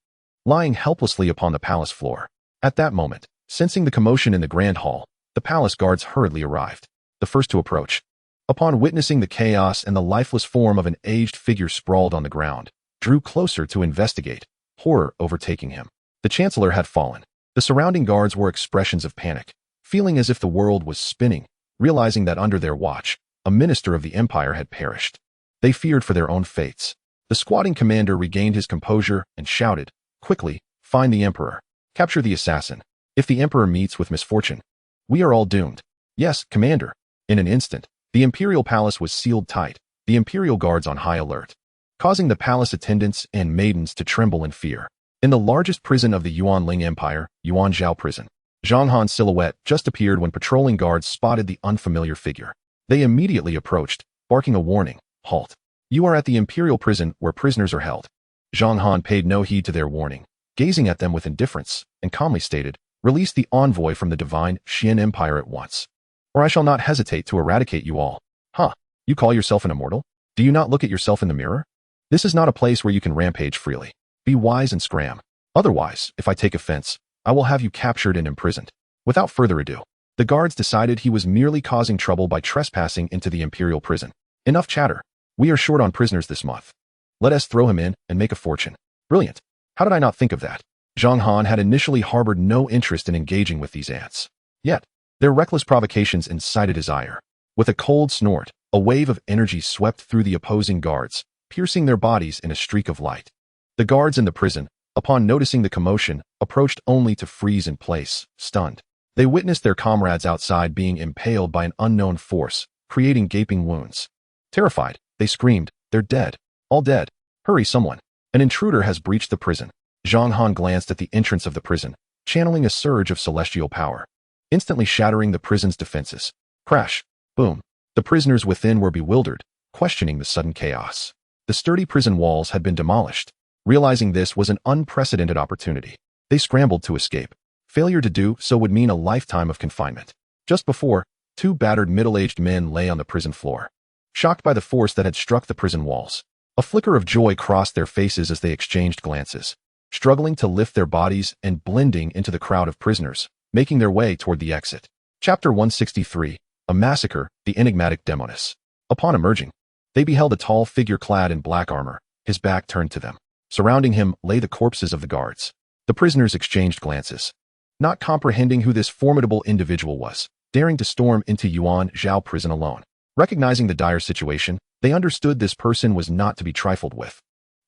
lying helplessly upon the palace floor. At that moment, sensing the commotion in the grand hall, the palace guards hurriedly arrived, the first to approach. Upon witnessing the chaos and the lifeless form of an aged figure sprawled on the ground, drew closer to investigate, horror overtaking him. The chancellor had fallen. The surrounding guards were expressions of panic, feeling as if the world was spinning, realizing that under their watch, a minister of the empire had perished. They feared for their own fates. The squatting commander regained his composure and shouted, "Quickly, find the emperor. Capture the assassin. If the emperor meets with misfortune, we are all doomed." "Yes, commander." In an instant, the imperial palace was sealed tight, the imperial guards on high alert, causing the palace attendants and maidens to tremble in fear. In the largest prison of the Yuan Ling Empire, Yuanzhao Prison, Zhang Han's silhouette just appeared when patrolling guards spotted the unfamiliar figure. They immediately approached, barking a warning, "Halt. You are at the imperial prison where prisoners are held." Zhang Han paid no heed to their warning, gazing at them with indifference, and calmly stated, "Release the envoy from the divine Xian Empire at once, or I shall not hesitate to eradicate you all." "Huh, you call yourself an immortal? Do you not look at yourself in the mirror? This is not a place where you can rampage freely. Be wise and scram. Otherwise, if I take offense, I will have you captured and imprisoned." Without further ado, the guards decided he was merely causing trouble by trespassing into the imperial prison. "Enough chatter. We are short on prisoners this month. Let us throw him in and make a fortune." Brilliant. How did I not think of that? Zhang Han had initially harbored no interest in engaging with these ants. Yet, their reckless provocations incited his ire. With a cold snort, a wave of energy swept through the opposing guards, piercing their bodies in a streak of light. The guards in the prison, upon noticing the commotion, approached only to freeze in place, stunned. They witnessed their comrades outside being impaled by an unknown force, creating gaping wounds. Terrified, they screamed, "They're dead. All dead. Hurry, someone. An intruder has breached the prison." Zhang Han glanced at the entrance of the prison, channeling a surge of celestial power, instantly shattering the prison's defenses. Crash. Boom. The prisoners within were bewildered, questioning the sudden chaos. The sturdy prison walls had been demolished. Realizing this was an unprecedented opportunity, they scrambled to escape. Failure to do so would mean a lifetime of confinement. Just before, two battered middle-aged men lay on the prison floor, shocked by the force that had struck the prison walls. A flicker of joy crossed their faces as they exchanged glances, struggling to lift their bodies and blending into the crowd of prisoners, making their way toward the exit. Chapter 163, A Massacre, the Enigmatic Demoness. Upon emerging, they beheld a tall figure clad in black armor, his back turned to them. Surrounding him lay the corpses of the guards. The prisoners exchanged glances, not comprehending who this formidable individual was, daring to storm into Yuan Zhao prison alone. Recognizing the dire situation, they understood this person was not to be trifled with,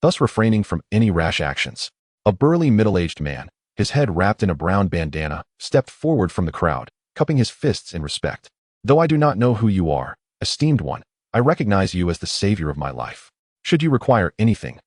thus refraining from any rash actions. A burly middle-aged man, his head wrapped in a brown bandana, stepped forward from the crowd, cupping his fists in respect. "Though I do not know who you are, esteemed one, I recognize you as the savior of my life. Should you require anything,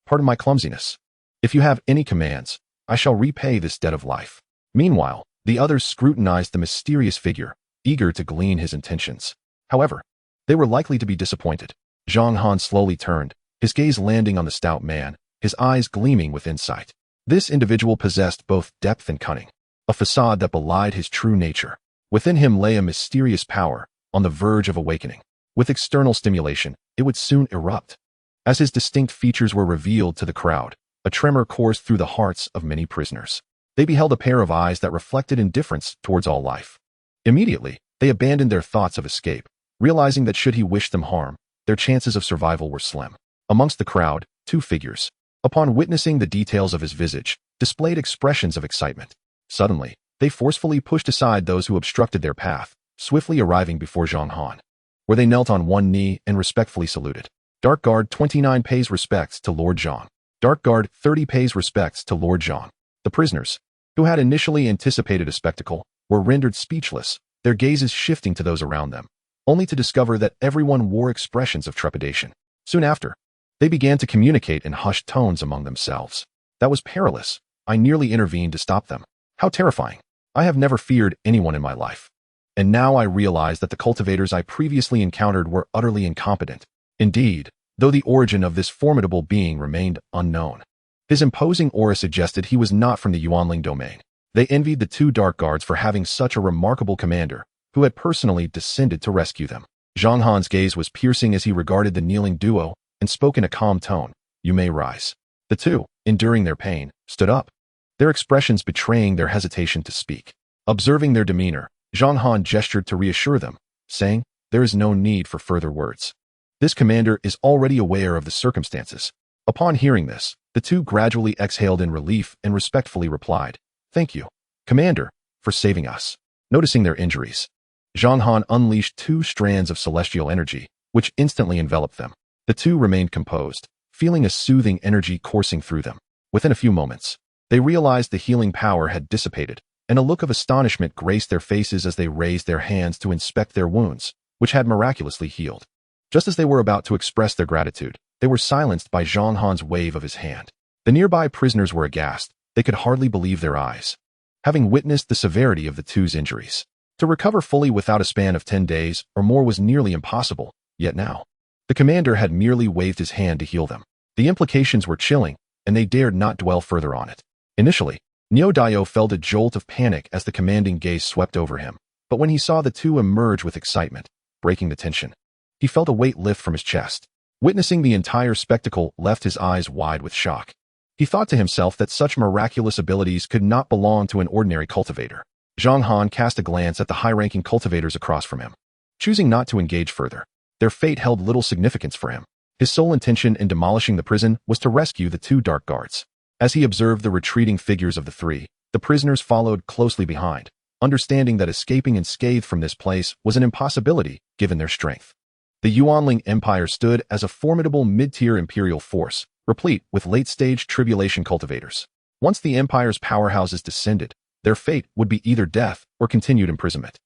pardon my clumsiness. If you have any commands, I shall repay this debt of life." Meanwhile, the others scrutinized the mysterious figure, eager to glean his intentions. However, they were likely to be disappointed. Zhang Han slowly turned, his gaze landing on the stout man, his eyes gleaming with insight. This individual possessed both depth and cunning, a facade that belied his true nature. Within him lay a mysterious power, on the verge of awakening. With external stimulation, it would soon erupt. As his distinct features were revealed to the crowd, a tremor coursed through the hearts of many prisoners. They beheld a pair of eyes that reflected indifference towards all life. Immediately, they abandoned their thoughts of escape, realizing that should he wish them harm, their chances of survival were slim. Amongst the crowd, two figures, upon witnessing the details of his visage, displayed expressions of excitement. Suddenly, they forcefully pushed aside those who obstructed their path, swiftly arriving before Zhang Han, where they knelt on one knee and respectfully saluted. Dark Guard 29 pays respects to Lord Zhang. Dark Guard 30 pays respects to Lord Zhang. The prisoners, who had initially anticipated a spectacle, were rendered speechless, their gazes shifting to those around them, only to discover that everyone wore expressions of trepidation. Soon after, they began to communicate in hushed tones among themselves. "That was perilous. I nearly intervened to stop them. How terrifying. I have never feared anyone in my life. And now I realize that the cultivators I previously encountered were utterly incompetent." Indeed, though the origin of this formidable being remained unknown, his imposing aura suggested he was not from the Yuanling domain. They envied the two Dark Guards for having such a remarkable commander, who had personally descended to rescue them. Zhang Han's gaze was piercing as he regarded the kneeling duo, and spoke in a calm tone, "You may rise." The two, enduring their pain, stood up, their expressions betraying their hesitation to speak. Observing their demeanor, Zhang Han gestured to reassure them, saying, "There is no need for further words. This commander is already aware of the circumstances." Upon hearing this, the two gradually exhaled in relief and respectfully replied, "Thank you, Commander, for saving us." Noticing their injuries, Zhang Han unleashed two strands of celestial energy, which instantly enveloped them. The two remained composed, feeling a soothing energy coursing through them. Within a few moments, they realized the healing power had dissipated, and a look of astonishment graced their faces as they raised their hands to inspect their wounds, which had miraculously healed. Just as they were about to express their gratitude, they were silenced by Zhang Han's wave of his hand. The nearby prisoners were aghast. They could hardly believe their eyes, having witnessed the severity of the two's injuries. To recover fully without a span of 10 days or more was nearly impossible, yet now, the commander had merely waved his hand to heal them. The implications were chilling, and they dared not dwell further on it. Initially, Niu Dio felt a jolt of panic as the commanding gaze swept over him, but when he saw the two emerge with excitement, breaking the tension, he felt a weight lift from his chest. Witnessing the entire spectacle left his eyes wide with shock. He thought to himself that such miraculous abilities could not belong to an ordinary cultivator. Zhang Han cast a glance at the high-ranking cultivators across from him, choosing not to engage further. Their fate held little significance for him. His sole intention in demolishing the prison was to rescue the 2 dark guards. As he observed the retreating figures of the 3, the prisoners followed closely behind, understanding that escaping unscathed from this place was an impossibility given their strength. The Yuanling Empire stood as a formidable mid-tier imperial force, replete with late-stage tribulation cultivators. Once the empire's powerhouses descended, their fate would be either death or continued imprisonment.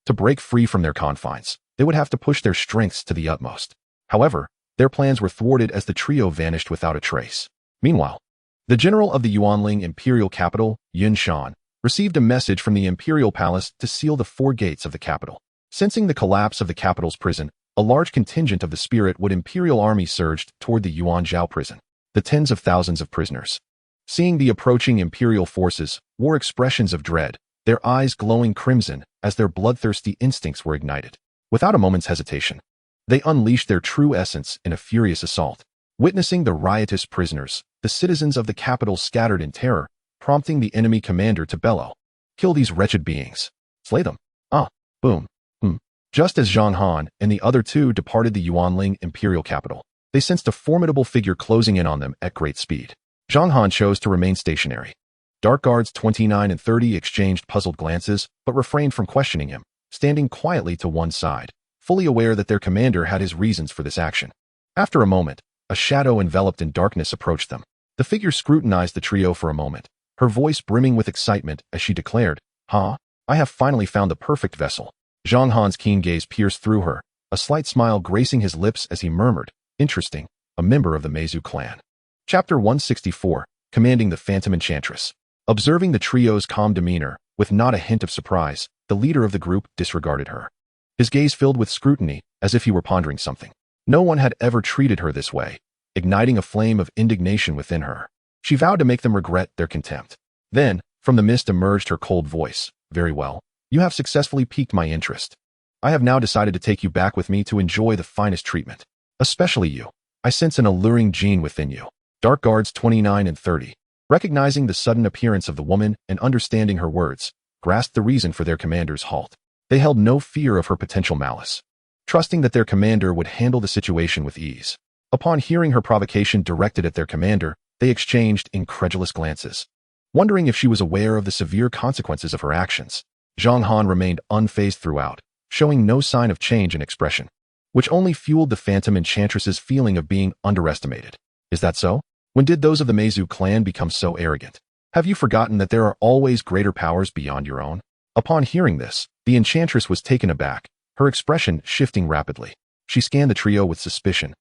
To break free from their confines, they would have to push their strengths to the utmost. However, their plans were thwarted as the trio vanished without a trace. Meanwhile, the general of the Yuanling imperial capital, Yun Shan, received a message from the imperial palace to seal the 4 gates of the capital. Sensing the collapse of the capital's prison, a large contingent of the Spirit Wood imperial army surged toward the Yuanzhou prison. The tens of thousands of prisoners, seeing the approaching imperial forces, wore expressions of dread, their eyes glowing crimson as their bloodthirsty instincts were ignited. Without a moment's hesitation, they unleashed their true essence in a furious assault. Witnessing the riotous prisoners, the citizens of the capital scattered in terror, prompting the enemy commander to bellow, "Kill these wretched beings! Slay them!" Boom. Just as Zhang Han and the other 2 departed the Yuanling imperial capital, they sensed a formidable figure closing in on them at great speed. Zhang Han chose to remain stationary. Dark Guards 29 and 30 exchanged puzzled glances, but refrained from questioning him, standing quietly to one side, fully aware that their commander had his reasons for this action. After a moment, a shadow enveloped in darkness approached them. The figure scrutinized the trio for a moment, her voice brimming with excitement as she declared, I have finally found the perfect vessel." Zhang Han's keen gaze pierced through her, a slight smile gracing his lips as he murmured, "Interesting, a member of the Meizu clan." Chapter 164, Commanding the Phantom Enchantress. Observing the trio's calm demeanor, with not a hint of surprise, the leader of the group disregarded her. His gaze filled with scrutiny, as if he were pondering something. No one had ever treated her this way, igniting a flame of indignation within her. She vowed to make them regret their contempt. Then, from the mist emerged her cold voice, "Very well. You have successfully piqued my interest. I have now decided to take you back with me to enjoy the finest treatment. Especially you. I sense an alluring gene within you." Dark Guards 29 and 30, recognizing the sudden appearance of the woman and understanding her words, grasped the reason for their commander's halt. They held no fear of her potential malice, trusting that their commander would handle the situation with ease. Upon hearing her provocation directed at their commander, they exchanged incredulous glances, wondering if she was aware of the severe consequences of her actions. Zhang Han remained unfazed throughout, showing no sign of change in expression, which only fueled the Phantom Enchantress's feeling of being underestimated. Is that so? When did those of the Meizu clan become so arrogant? Have you forgotten that there are always greater powers beyond your own? Upon hearing this, the Enchantress was taken aback, her expression shifting rapidly. She scanned the trio with suspicion,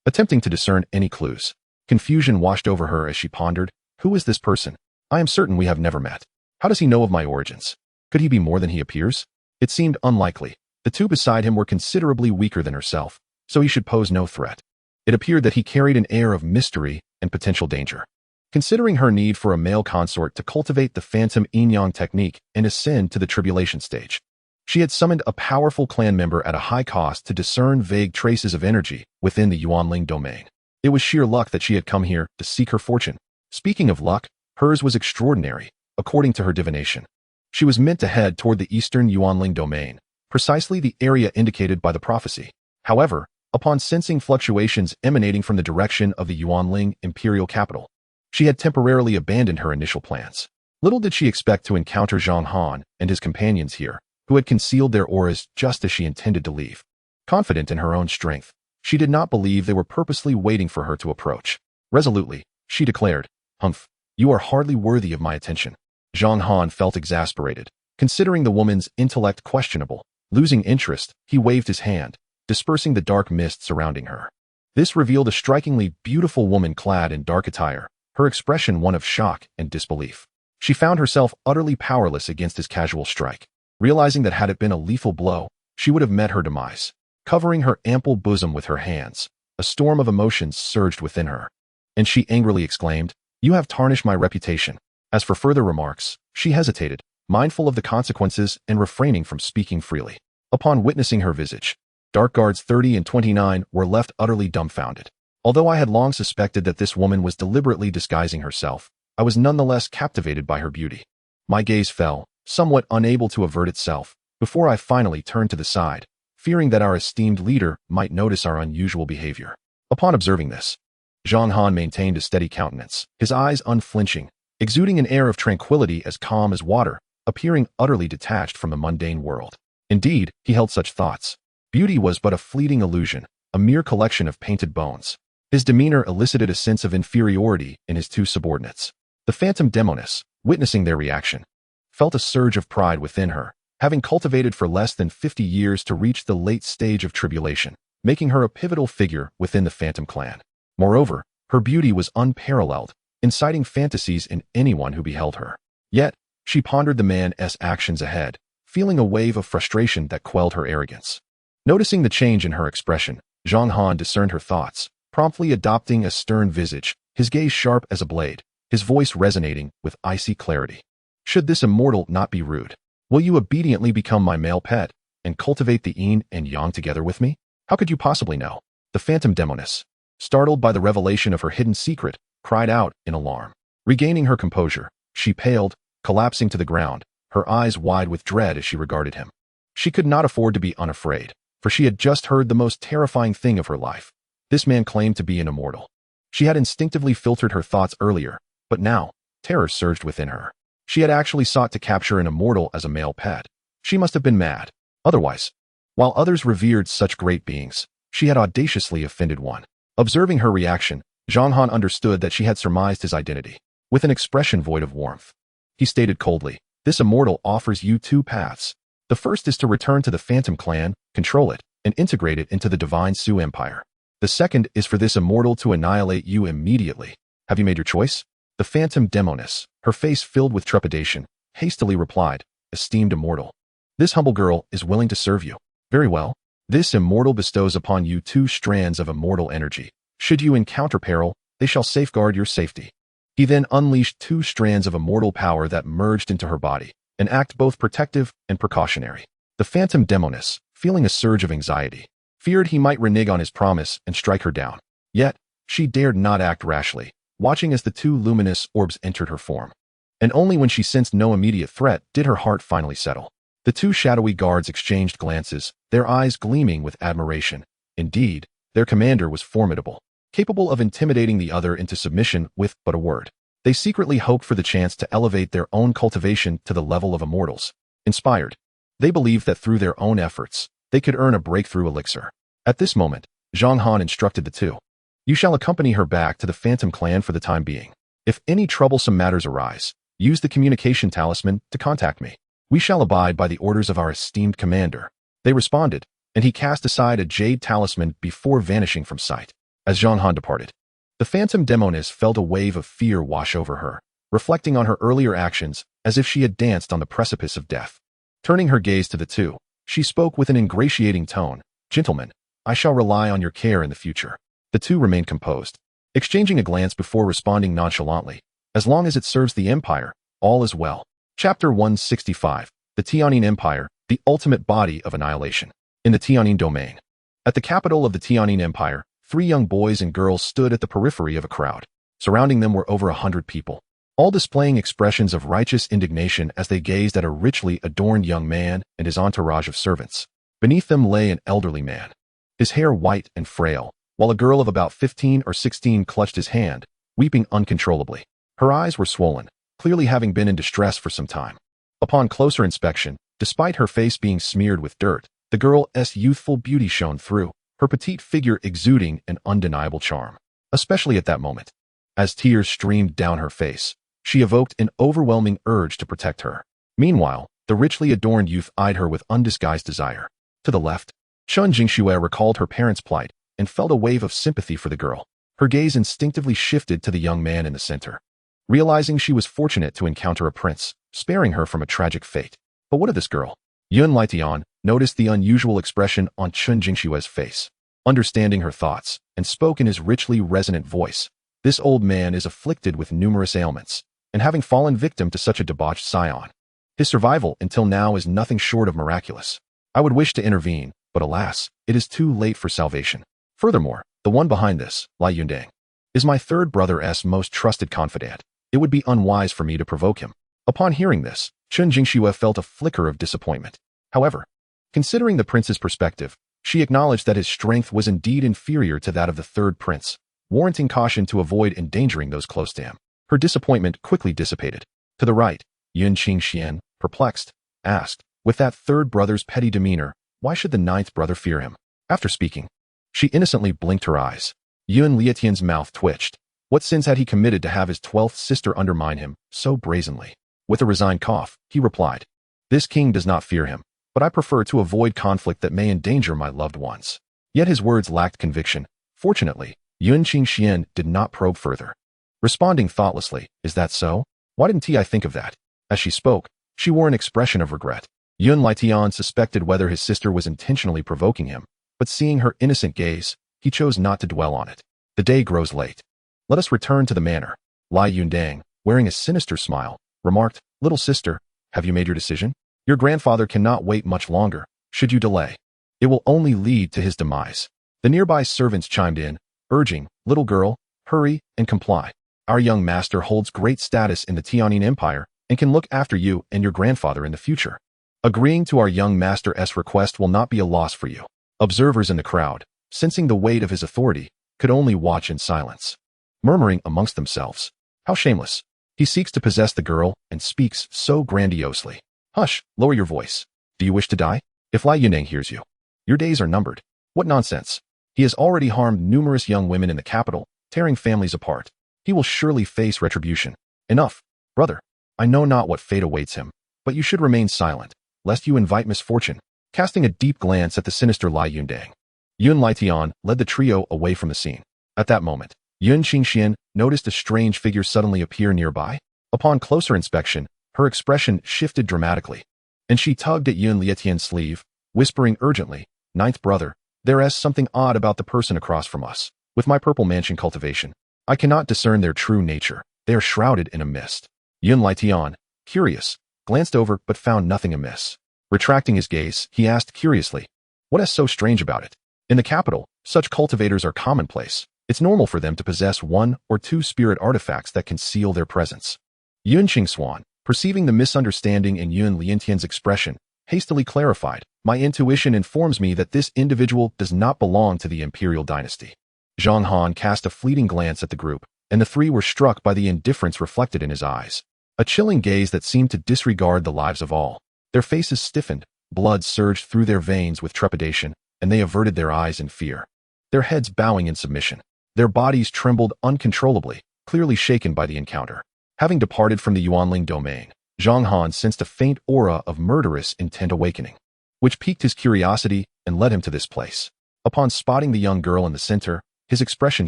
attempting to discern any clues. Confusion washed over her as she pondered, "Who is this person? I am certain we have never met. How does he know of my origins? Could he be more than he appears?" It seemed unlikely. The 2 beside him were considerably weaker than herself, so he should pose no threat. It appeared that he carried an air of mystery and potential danger. Considering her need for a male consort to cultivate the Phantom Yin-Yang technique and ascend to the tribulation stage, she had summoned a powerful clan member at a high cost to discern vague traces of energy within the Yuanling domain. It was sheer luck that she had come here to seek her fortune. Speaking of luck, hers was extraordinary, according to her divination. She was meant to head toward the eastern Yuanling domain, precisely the area indicated by the prophecy. However, upon sensing fluctuations emanating from the direction of the Yuanling imperial capital, she had temporarily abandoned her initial plans. Little did she expect to encounter Zhang Han and his companions here, who had concealed their auras just as she intended to leave. Confident in her own strength, she did not believe they were purposely waiting for her to approach. Resolutely, she declared, "Humph, you are hardly worthy of my attention." Zhang Han felt exasperated, considering the woman's intellect questionable. Losing interest, he waved his hand, dispersing the dark mist surrounding her. This revealed a strikingly beautiful woman clad in dark attire, her expression one of shock and disbelief. She found herself utterly powerless against his casual strike, realizing that had it been a lethal blow, she would have met her demise. Covering her ample bosom with her hands, a storm of emotions surged within her, and she angrily exclaimed, "You have tarnished my reputation." As for further remarks, she hesitated, mindful of the consequences and refraining from speaking freely. Upon witnessing her visage, Dark Guards 30 and 29 were left utterly dumbfounded. Although I had long suspected that this woman was deliberately disguising herself, I was nonetheless captivated by her beauty. My gaze fell, somewhat unable to avert itself, before I finally turned to the side, fearing that our esteemed leader might notice our unusual behavior. Upon observing this, Zhang Han maintained a steady countenance, his eyes unflinching, exuding an air of tranquility as calm as water, appearing utterly detached from the mundane world. Indeed, he held such thoughts. Beauty was but a fleeting illusion, a mere collection of painted bones. His demeanor elicited a sense of inferiority in his two subordinates. The phantom demoness, witnessing their reaction, felt a surge of pride within her, having cultivated for less than 50 years to reach the late stage of tribulation, making her a pivotal figure within the Phantom clan. Moreover, her beauty was unparalleled, inciting fantasies in anyone who beheld her. Yet, she pondered the man's actions ahead, feeling a wave of frustration that quelled her arrogance. Noticing the change in her expression, Zhang Han discerned her thoughts, promptly adopting a stern visage, his gaze sharp as a blade, his voice resonating with icy clarity. Should this immortal not be rude? Will you obediently become my male pet and cultivate the yin and yang together with me? How could you possibly know? The phantom demoness, startled by the revelation of her hidden secret, cried out in alarm. Regaining her composure, she paled, collapsing to the ground, her eyes wide with dread as she regarded him. She could not afford to be unafraid, for she had just heard the most terrifying thing of her life. This man claimed to be an immortal. She had instinctively filtered her thoughts earlier, but now, terror surged within her. She had actually sought to capture an immortal as a male pet. She must have been mad. Otherwise, while others revered such great beings, she had audaciously offended one. Observing her reaction, Zhang Han understood that she had surmised his identity. With an expression void of warmth, he stated coldly, "This immortal offers you two paths. The first is to return to the Phantom clan, control it, and integrate it into the Divine Su Empire. The second is for this immortal to annihilate you immediately. Have you made your choice?" The phantom demoness, her face filled with trepidation, hastily replied, "Esteemed immortal, this humble girl is willing to serve you. Very well. This immortal bestows upon you 2 strands of immortal energy. Should you encounter peril, they shall safeguard your safety." He then unleashed 2 strands of immortal power that merged into her body, an act both protective and precautionary. The phantom demoness, feeling a surge of anxiety, feared he might renege on his promise and strike her down. Yet, she dared not act rashly, watching as the 2 luminous orbs entered her form. And only when she sensed no immediate threat did her heart finally settle. The 2 shadowy guards exchanged glances, their eyes gleaming with admiration. Indeed, their commander was formidable, capable of intimidating the other into submission with but a word. They secretly hoped for the chance to elevate their own cultivation to the level of immortals. Inspired, they believed that through their own efforts, they could earn a breakthrough elixir. At this moment, Zhang Han instructed the 2. "You shall accompany her back to the Phantom clan for the time being. If any troublesome matters arise, use the communication talisman to contact me. We shall abide by the orders of our esteemed commander." They responded, and he cast aside a jade talisman before vanishing from sight. As Zhang Han departed, the phantom demoness felt a wave of fear wash over her, reflecting on her earlier actions as if she had danced on the precipice of death. Turning her gaze to the 2, she spoke with an ingratiating tone, "Gentlemen, I shall rely on your care in the future." The 2 remained composed, exchanging a glance before responding nonchalantly, "As long as it serves the Empire, all is well." Chapter 165, The Tianyin Empire, the ultimate body of annihilation. In the Tianyin domain. At the capital of the Tianyin Empire, 3 young boys and girls stood at the periphery of a crowd. Surrounding them were over 100 people, all displaying expressions of righteous indignation as they gazed at a richly adorned young man and his entourage of servants. Beneath them lay an elderly man, his hair white and frail, while a girl of about 15 or 16 clutched his hand, weeping uncontrollably. Her eyes were swollen, clearly having been in distress for some time. Upon closer inspection, despite her face being smeared with dirt, the girl's youthful beauty shone through, her petite figure exuding an undeniable charm. Especially at that moment, as tears streamed down her face, she evoked an overwhelming urge to protect her. Meanwhile, the richly adorned youth eyed her with undisguised desire. To the left, Xianxiaaudiobooks recalled her parents' plight and felt a wave of sympathy for the girl. Her gaze instinctively shifted to the young man in the center, realizing she was fortunate to encounter a prince, sparing her from a tragic fate. But what of this girl? Lingtian noticed the unusual expression on Xianxiaaudiobooks' face, understanding her thoughts, and spoke in his richly resonant voice. "This old man is afflicted with numerous ailments, and having fallen victim to such a debauched scion, his survival until now is nothing short of miraculous. I would wish to intervene, but alas, it is too late for salvation. Furthermore, the one behind this, Lai Yundang, is my third brother's most trusted confidant. It would be unwise for me to provoke him. Upon hearing this, Chen Jingxue felt a flicker of disappointment. However, considering the prince's perspective, she acknowledged that his strength was indeed inferior to that of the third prince, warranting caution to avoid endangering those close to him. Her disappointment quickly dissipated. To the right, Yun Qingxian, perplexed, asked, with that third brother's petty demeanor, why should the ninth brother fear him? After speaking, she innocently blinked her eyes. Yun Lietian's mouth twitched. What sins had he committed to have his 12th sister undermine him so brazenly? With a resigned cough, he replied, this king does not fear him, but I prefer to avoid conflict that may endanger my loved ones. Yet his words lacked conviction. Fortunately, Yun Qingxian did not probe further. Responding thoughtlessly, is that so? Why didn't I think of that? As she spoke, she wore an expression of regret. Yun Lietian suspected whether his sister was intentionally provoking him, but seeing her innocent gaze, he chose not to dwell on it. The day grows late. Let us return to the manor. Lai Yundang, wearing a sinister smile, remarked, little sister, have you made your decision? Your grandfather cannot wait much longer. Should you delay, it will only lead to his demise. The nearby servants chimed in, urging, little girl, hurry and comply. Our young master holds great status in the Tianyin Empire and can look after you and your grandfather in the future. Agreeing to our young master's request will not be a loss for you. Observers in the crowd, sensing the weight of his authority, could only watch in silence, murmuring amongst themselves, how shameless. He seeks to possess the girl and speaks so grandiosely. Hush, lower your voice. Do you wish to die? If Lai Yunang hears you, your days are numbered. What nonsense. He has already harmed numerous young women in the capital, tearing families apart. He will surely face retribution. Enough, brother. I know not what fate awaits him, but you should remain silent, lest you invite misfortune. Casting a deep glance at the sinister Lai Yundang, Yun Lietian led the trio away from the scene. At that moment, Yun Qingxian noticed a strange figure suddenly appear nearby. Upon closer inspection, her expression shifted dramatically, and she tugged at Yun Lietian's sleeve, whispering urgently, ninth brother, there is something odd about the person across from us. With my purple mansion cultivation, I cannot discern their true nature. They are shrouded in a mist. Yun Lietian, curious, glanced over but found nothing amiss. Retracting his gaze, he asked curiously, what is so strange about it? In the capital, such cultivators are commonplace. It's normal for them to possess 1 or 2 spirit artifacts that conceal their presence. Yun Qingxuan, perceiving the misunderstanding in Yun Lietian's expression, hastily clarified, my intuition informs me that this individual does not belong to the imperial dynasty. Zhang Han cast a fleeting glance at the group, and the three were struck by the indifference reflected in his eyes. A chilling gaze that seemed to disregard the lives of all. Their faces stiffened, blood surged through their veins with trepidation, and they averted their eyes in fear. Their heads bowing in submission. Their bodies trembled uncontrollably, clearly shaken by the encounter. Having departed from the Yuanling domain, Zhang Han sensed a faint aura of murderous intent awakening, which piqued his curiosity and led him to this place. Upon spotting the young girl in the center, his expression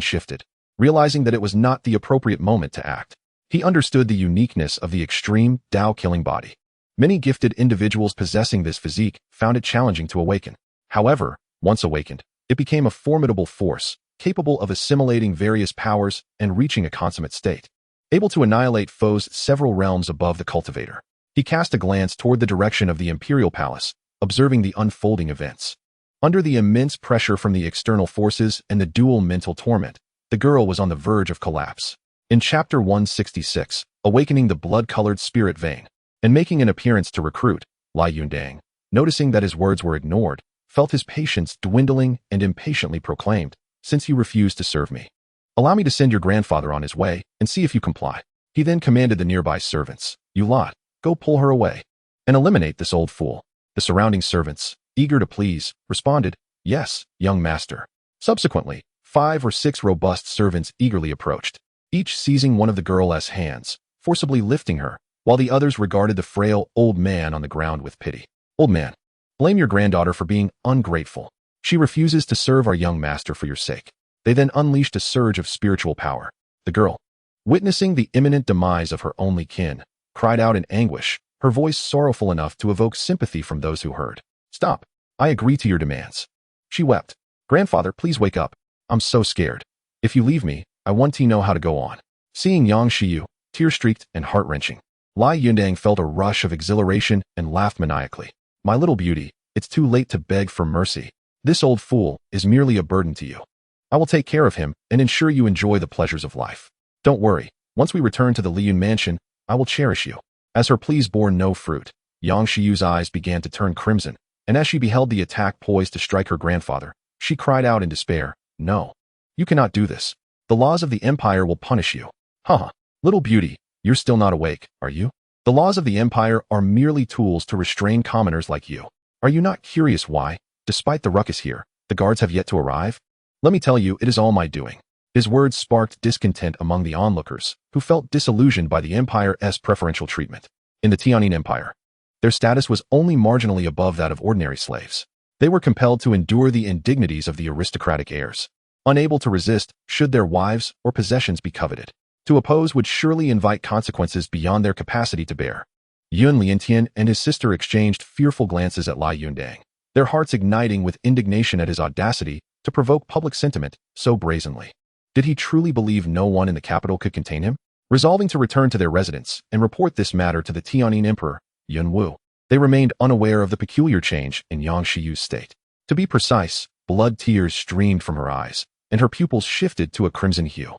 shifted, realizing that it was not the appropriate moment to act. He understood the uniqueness of the extreme Tao-killing body. Many gifted individuals possessing this physique found it challenging to awaken. However, once awakened, it became a formidable force, capable of assimilating various powers and reaching a consummate state, able to annihilate foes several realms above the cultivator. He cast a glance toward the direction of the imperial palace, observing the unfolding events. Under the immense pressure from the external forces and the dual mental torment, the girl was on the verge of collapse. In Chapter 166, awakening the blood-colored spirit vein, and making an appearance to recruit, Lai Yundang, noticing that his words were ignored, felt his patience dwindling and impatiently proclaimed, since you refuse to serve me, allow me to send your grandfather on his way and see if you comply. He then commanded the nearby servants, you lot, go pull her away and eliminate this old fool. The surrounding servants, eager to please, responded, yes, young master. Subsequently, 5 or 6 robust servants eagerly approached, each seizing one of the girl's hands, forcibly lifting her, while the others regarded the frail old man on the ground with pity. Old man, blame your granddaughter for being ungrateful. She refuses to serve our young master for your sake. They then unleashed a surge of spiritual power. The girl, witnessing the imminent demise of her only kin, cried out in anguish, her voice sorrowful enough to evoke sympathy from those who heard. Stop. I agree to your demands. She wept. Grandfather, please wake up. I'm so scared. If you leave me, I want to know how to go on. Seeing Yang Xiyu, tear-streaked and heart-wrenching, Lai Yundang felt a rush of exhilaration and laughed maniacally. My little beauty, it's too late to beg for mercy. This old fool is merely a burden to you. I will take care of him and ensure you enjoy the pleasures of life. Don't worry, once we return to the Liyun mansion, I will cherish you." As her pleas bore no fruit, Yang Xiu's eyes began to turn crimson, and as she beheld the attack poised to strike her grandfather, she cried out in despair, "No. You cannot do this. The laws of the Empire will punish you." "Haha, little beauty, you're still not awake, are you? The laws of the Empire are merely tools to restrain commoners like you. Are you not curious why, despite the ruckus here, the guards have yet to arrive? Let me tell you, it is all my doing." His words sparked discontent among the onlookers, who felt disillusioned by the Empire's preferential treatment. In the Tianyin Empire, their status was only marginally above that of ordinary slaves. They were compelled to endure the indignities of the aristocratic heirs, unable to resist should their wives or possessions be coveted. To oppose would surely invite consequences beyond their capacity to bear. Lingtian and his sister exchanged fearful glances at Lai Yundang, their hearts igniting with indignation at his audacity to provoke public sentiment so brazenly. Did he truly believe no one in the capital could contain him? Resolving to return to their residence and report this matter to the Tianyin Emperor, Yun Wu, they remained unaware of the peculiar change in Yang Xiu's state. To be precise, blood tears streamed from her eyes, and her pupils shifted to a crimson hue.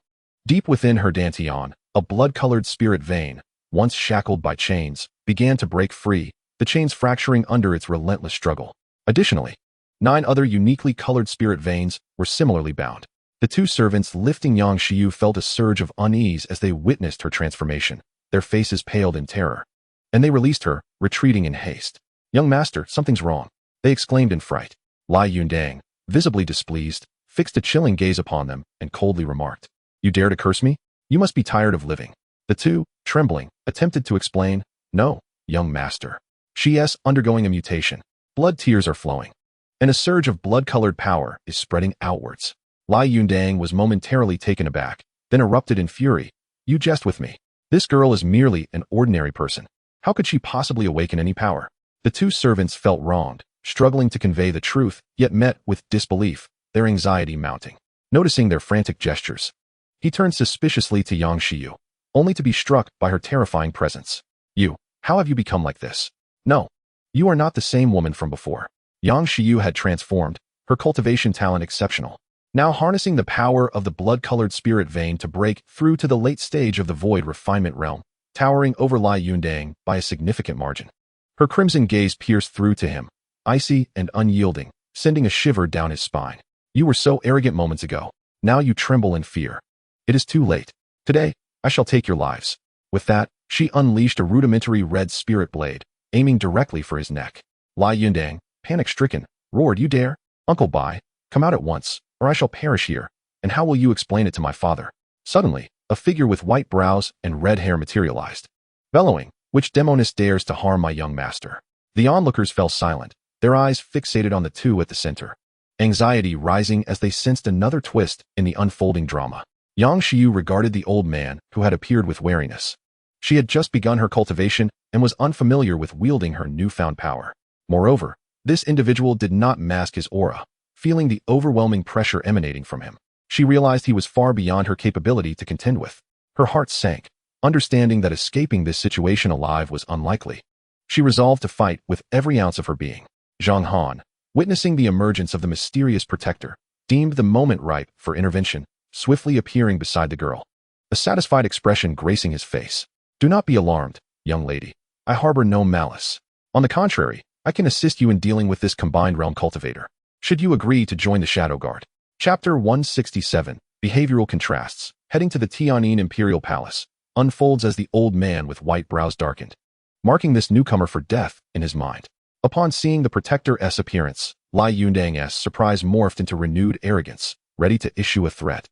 Deep within her dantian, a blood-colored spirit vein, once shackled by chains, began to break free, the chains fracturing under its relentless struggle. Additionally, 9 other uniquely colored spirit veins were similarly bound. The 2 servants lifting Yang Xiu felt a surge of unease as they witnessed her transformation. Their faces paled in terror, and they released her, retreating in haste. "Young master, something's wrong," they exclaimed in fright. Lai Yundang, visibly displeased, fixed a chilling gaze upon them and coldly remarked, "You dare to curse me? You must be tired of living." The 2, trembling, attempted to explain, "No, young master. She's undergoing a mutation. Blood tears are flowing, and a surge of blood-colored power is spreading outwards." Lai Yundang was momentarily taken aback, then erupted in fury. "You jest with me. This girl is merely an ordinary person. How could she possibly awaken any power?" The 2 servants felt wronged, struggling to convey the truth, yet met with disbelief, their anxiety mounting. Noticing their frantic gestures, he turned suspiciously to Yang Xiu, only to be struck by her terrifying presence. "You, how have you become like this? No, you are not the same woman from before." Yang Xiu had transformed, her cultivation talent exceptional, now harnessing the power of the blood-colored spirit vein to break through to the late stage of the void refinement realm, towering over Lai Yundang by a significant margin. Her crimson gaze pierced through to him, icy and unyielding, sending a shiver down his spine. "You were so arrogant moments ago. Now you tremble in fear. It is too late. Today, I shall take your lives." With that, she unleashed a rudimentary red spirit blade, aiming directly for his neck. Lai Yundang, panic-stricken, roared, "You dare? Uncle Bai, come out at once, or I shall perish here, and how will you explain it to my father?" Suddenly, a figure with white brows and red hair materialized, bellowing, "Which demoness dares to harm my young master?" The onlookers fell silent, their eyes fixated on the 2 at the center, anxiety rising as they sensed another twist in the unfolding drama. Yang Xiu regarded the old man, who had appeared with wariness. She had just begun her cultivation and was unfamiliar with wielding her newfound power. Moreover, this individual did not mask his aura. Feeling the overwhelming pressure emanating from him, she realized he was far beyond her capability to contend with. Her heart sank, understanding that escaping this situation alive was unlikely. She resolved to fight with every ounce of her being. Zhang Han, witnessing the emergence of the mysterious protector, deemed the moment ripe for intervention, swiftly appearing beside the girl, a satisfied expression gracing his face. "Do not be alarmed, young lady. I harbor no malice. On the contrary, I can assist you in dealing with this combined realm cultivator, should you agree to join the Shadow Guard." Chapter 167, Behavioral Contrasts, heading to the Tianyin Imperial Palace, unfolds as the old man with white brows darkened, marking this newcomer for death in his mind. Upon seeing the Protector's appearance, Lai Yundang's surprise morphed into renewed arrogance, ready to issue a threat,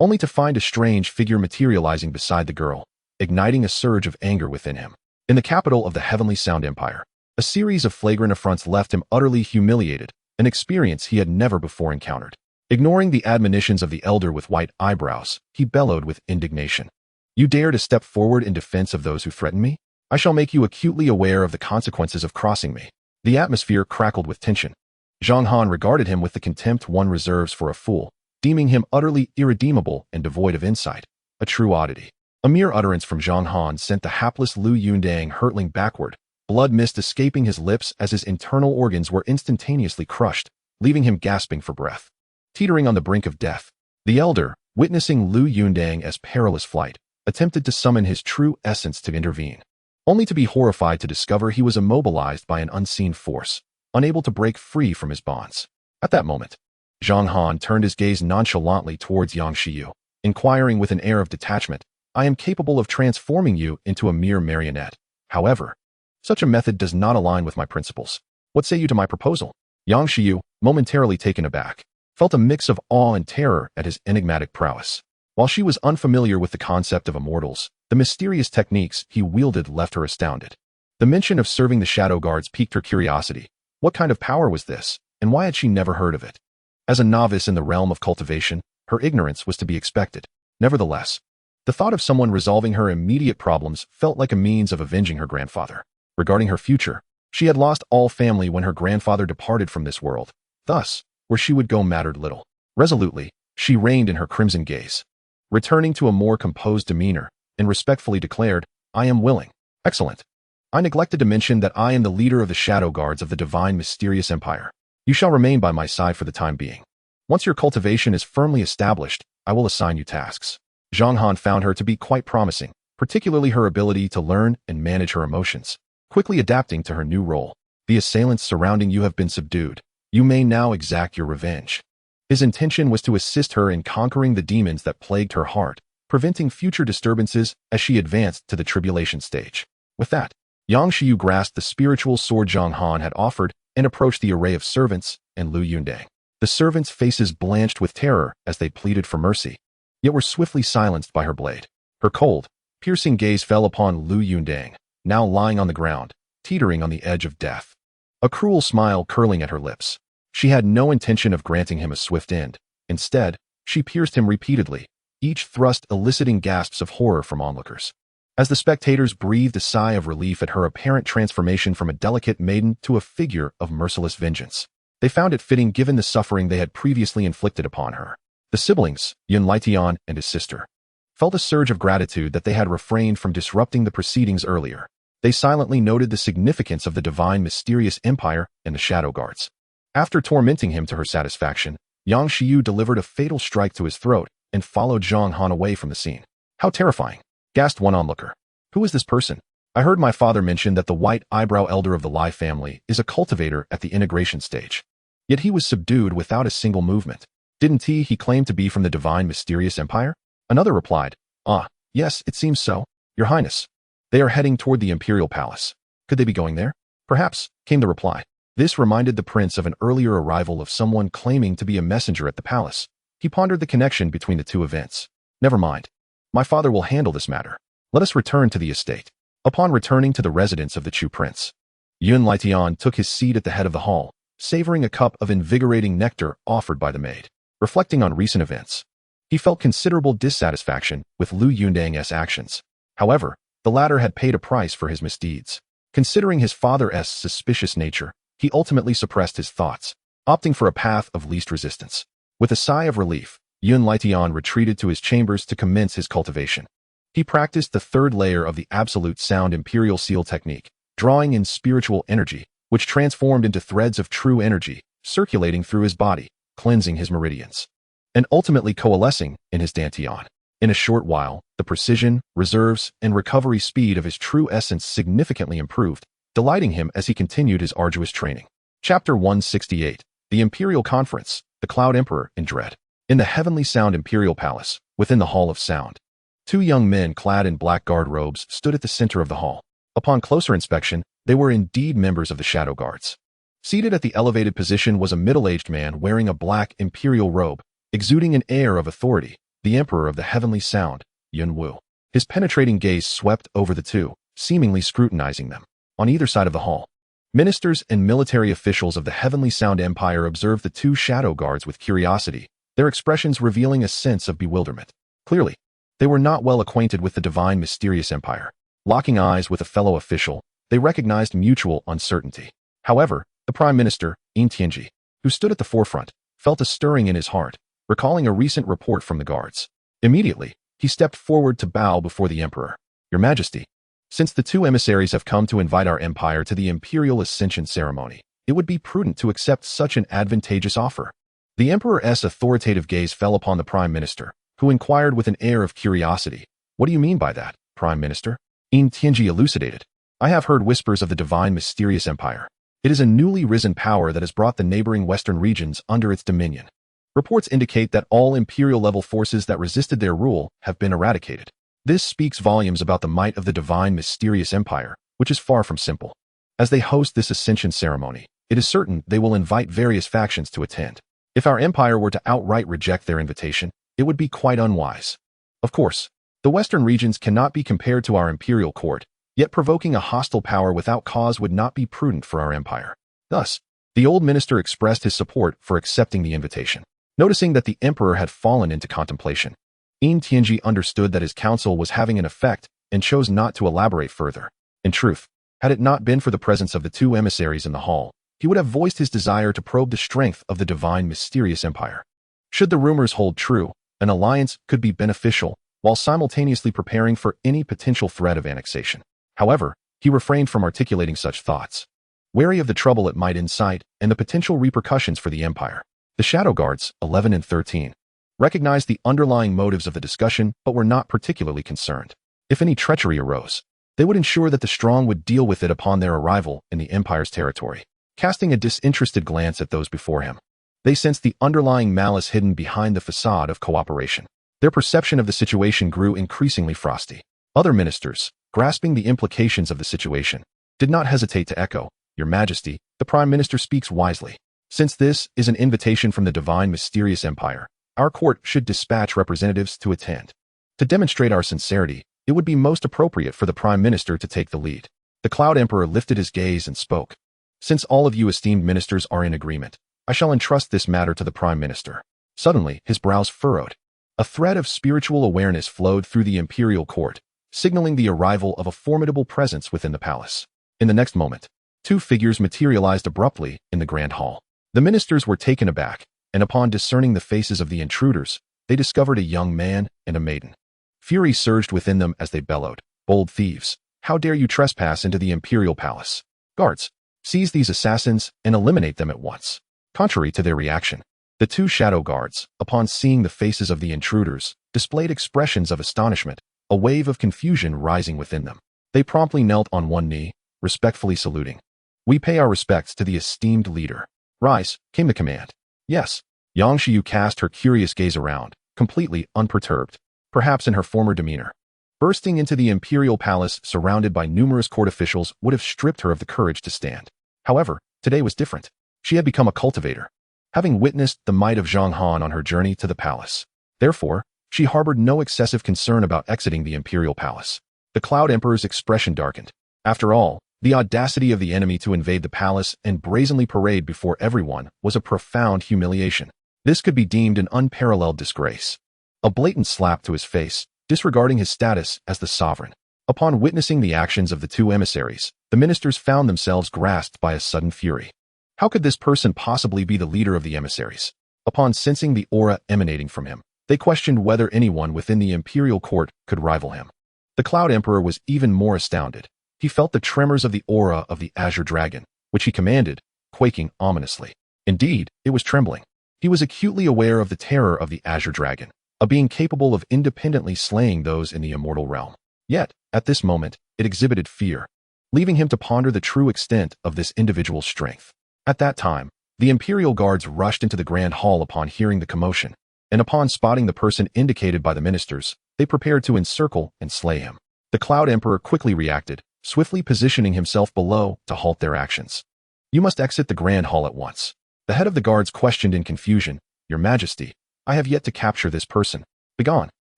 only to find a strange figure materializing beside the girl, igniting a surge of anger within him. In the capital of the Heavenly Sound Empire, a series of flagrant affronts left him utterly humiliated, an experience he had never before encountered. Ignoring the admonitions of the elder with white eyebrows, he bellowed with indignation. "You dare to step forward in defense of those who threaten me? I shall make you acutely aware of the consequences of crossing me." The atmosphere crackled with tension. Zhang Han regarded him with the contempt one reserves for a fool, deeming him utterly irredeemable and devoid of insight, a true oddity. A mere utterance from Zhang Han sent the hapless Lu Yundang hurtling backward, blood mist escaping his lips as his internal organs were instantaneously crushed, leaving him gasping for breath. Teetering on the brink of death, The elder, witnessing Lu Yundang's perilous flight, attempted to summon his true essence to intervene, only to be horrified to discover he was immobilized by an unseen force, unable to break free from his bonds. At that moment, Zhang Han turned his gaze nonchalantly towards Yang Xiu, inquiring with an air of detachment, "I am capable of transforming you into a mere marionette. However, such a method does not align with my principles. What say you to my proposal?" Yang Xiu, momentarily taken aback, felt a mix of awe and terror at his enigmatic prowess. While she was unfamiliar with the concept of immortals, the mysterious techniques he wielded left her astounded. The mention of serving the shadow guards piqued her curiosity. What kind of power was this, and why had she never heard of it? As a novice in the realm of cultivation, her ignorance was to be expected. Nevertheless, the thought of someone resolving her immediate problems felt like a means of avenging her grandfather. Regarding her future, she had lost all family when her grandfather departed from this world. Thus, where she would go mattered little. Resolutely, she reined in her crimson gaze, returning to a more composed demeanor, and respectfully declared, "I am willing." "Excellent. I neglected to mention that I am the leader of the shadow guards of the divine mysterious empire. You shall remain by my side for the time being. Once your cultivation is firmly established, I will assign you tasks." Zhang Han found her to be quite promising, particularly her ability to learn and manage her emotions, quickly adapting to her new role. "The assailants surrounding you have been subdued. You may now exact your revenge." His intention was to assist her in conquering the demons that plagued her heart, preventing future disturbances as she advanced to the tribulation stage. With that, Yang Xiu grasped the spiritual sword Zhang Han had offered and approached the array of servants and Lu Yundang. The servants' faces blanched with terror as they pleaded for mercy, yet were swiftly silenced by her blade. Her cold, piercing gaze fell upon Lu Yundang, now lying on the ground, teetering on the edge of death, a cruel smile curling at her lips. She had no intention of granting him a swift end. Instead, she pierced him repeatedly, each thrust eliciting gasps of horror from onlookers. As the spectators breathed a sigh of relief at her apparent transformation from a delicate maiden to a figure of merciless vengeance, they found it fitting given the suffering they had previously inflicted upon her. The siblings, Lingtian and his sister, felt a surge of gratitude that they had refrained from disrupting the proceedings earlier. They silently noted the significance of the divine mysterious empire and the shadow guards. After tormenting him to her satisfaction, Yang Xiu delivered a fatal strike to his throat and followed Zhang Han away from the scene. "How terrifying," gasped one onlooker. "Who is this person? I heard my father mention that the white eyebrow elder of the Lai family is a cultivator at the integration stage. Yet he was subdued without a single movement. Didn't he claim to be from the divine mysterious empire?" Another replied, "Ah, yes, it seems so, Your Highness. They are heading toward the imperial palace. Could they be going there?" "Perhaps," came the reply. This reminded the prince of an earlier arrival of someone claiming to be a messenger at the palace. He pondered the connection between the two events. "Never mind. My father will handle this matter. Let us return to the estate." Upon returning to the residence of the Chu prince, Yun Litian took his seat at the head of the hall, savoring a cup of invigorating nectar offered by the maid. Reflecting on recent events, he felt considerable dissatisfaction with Lu Yundang's actions. However, the latter had paid a price for his misdeeds. Considering his father's suspicious nature, he ultimately suppressed his thoughts, opting for a path of least resistance. With a sigh of relief, Yun Litian retreated to his chambers to commence his cultivation. He practiced the third layer of the absolute sound imperial seal technique, drawing in spiritual energy, which transformed into threads of true energy, circulating through his body, cleansing his meridians, and ultimately coalescing in his dantian. In a short while, the precision, reserves, and recovery speed of his true essence significantly improved, delighting him as he continued his arduous training. Chapter 168. The Imperial Conference, the Cloud Emperor in Dread. In the Heavenly Sound Imperial Palace, within the Hall of Sound, two young men clad in black guard robes stood at the center of the hall. Upon closer inspection, they were indeed members of the Shadow Guards. Seated at the elevated position was a middle-aged man wearing a black imperial robe, exuding an air of authority, the Emperor of the Heavenly Sound, Yun Wu. His penetrating gaze swept over the two, seemingly scrutinizing them. On either side of the hall, ministers and military officials of the Heavenly Sound Empire observed the two Shadow Guards with curiosity, their expressions revealing a sense of bewilderment. Clearly, they were not well acquainted with the divine mysterious empire. Locking eyes with a fellow official, they recognized mutual uncertainty. However, the Prime Minister, Tianji, who stood at the forefront, felt a stirring in his heart, recalling a recent report from the guards. Immediately, he stepped forward to bow before the Emperor. "Your Majesty, since the two emissaries have come to invite our empire to the imperial ascension ceremony, it would be prudent to accept such an advantageous offer." The emperor's authoritative gaze fell upon the prime minister, who inquired with an air of curiosity. What do you mean by that, prime minister? Tianji elucidated. I have heard whispers of the divine mysterious empire. It is a newly risen power that has brought the neighboring western regions under its dominion. Reports indicate that all imperial-level forces that resisted their rule have been eradicated. This speaks volumes about the might of the divine mysterious empire, which is far from simple. As they host this ascension ceremony, it is certain they will invite various factions to attend. If our empire were to outright reject their invitation, it would be quite unwise. Of course, the western regions cannot be compared to our imperial court, yet provoking a hostile power without cause would not be prudent for our empire. Thus, the old minister expressed his support for accepting the invitation. Noticing that the emperor had fallen into contemplation, Tianji understood that his counsel was having an effect and chose not to elaborate further. In truth, had it not been for the presence of the two emissaries in the hall, he would have voiced his desire to probe the strength of the divine mysterious empire. Should the rumors hold true, an alliance could be beneficial while simultaneously preparing for any potential threat of annexation. However, he refrained from articulating such thoughts, wary of the trouble it might incite and the potential repercussions for the empire. The Shadow Guards, 11 and 13, recognized the underlying motives of the discussion but were not particularly concerned. If any treachery arose, they would ensure that the strong would deal with it upon their arrival in the empire's territory. Casting a disinterested glance at those before him, they sensed the underlying malice hidden behind the facade of cooperation. Their perception of the situation grew increasingly frosty. Other ministers, grasping the implications of the situation, did not hesitate to echo, "Your Majesty, the Prime Minister speaks wisely. Since this is an invitation from the divine mysterious empire, our court should dispatch representatives to attend. To demonstrate our sincerity, it would be most appropriate for the Prime Minister to take the lead." The Cloud Emperor lifted his gaze and spoke. "Since all of you esteemed ministers are in agreement, I shall entrust this matter to the Prime Minister." Suddenly, his brows furrowed. A thread of spiritual awareness flowed through the imperial court, signaling the arrival of a formidable presence within the palace. In the next moment, two figures materialized abruptly in the grand hall. The ministers were taken aback, and upon discerning the faces of the intruders, they discovered a young man and a maiden. Fury surged within them as they bellowed, "Bold thieves, how dare you trespass into the imperial palace? Guards, seize these assassins and eliminate them at once." Contrary to their reaction, the two shadow guards, upon seeing the faces of the intruders, displayed expressions of astonishment, a wave of confusion rising within them. They promptly knelt on one knee, respectfully saluting. "We pay our respects to the esteemed leader." "Rise," came the command. "Yes." Xianxiu cast her curious gaze around, completely unperturbed, perhaps in her former demeanor. Bursting into the imperial palace surrounded by numerous court officials would have stripped her of the courage to stand. However, today was different. She had become a cultivator, having witnessed the might of Zhang Han on her journey to the palace. Therefore, she harbored no excessive concern about exiting the imperial palace. The Cloud Emperor's expression darkened. After all, the audacity of the enemy to invade the palace and brazenly parade before everyone was a profound humiliation. This could be deemed an unparalleled disgrace. A blatant slap to his face, disregarding his status as the sovereign. Upon witnessing the actions of the two emissaries, the ministers found themselves grasped by a sudden fury. How could this person possibly be the leader of the emissaries? Upon sensing the aura emanating from him, they questioned whether anyone within the imperial court could rival him. The Cloud Emperor was even more astounded. He felt the tremors of the aura of the Azure Dragon, which he commanded, quaking ominously. Indeed, it was trembling. He was acutely aware of the terror of the Azure Dragon, a being capable of independently slaying those in the immortal realm. Yet, at this moment, it exhibited fear, leaving him to ponder the true extent of this individual's strength. At that time, the Imperial Guards rushed into the Grand Hall upon hearing the commotion, and upon spotting the person indicated by the ministers, they prepared to encircle and slay him. The Cloud Emperor quickly reacted, swiftly positioning himself below to halt their actions. "You must exit the Grand Hall at once." The head of the guards questioned in confusion, "Your Majesty, I have yet to capture this person. Begone,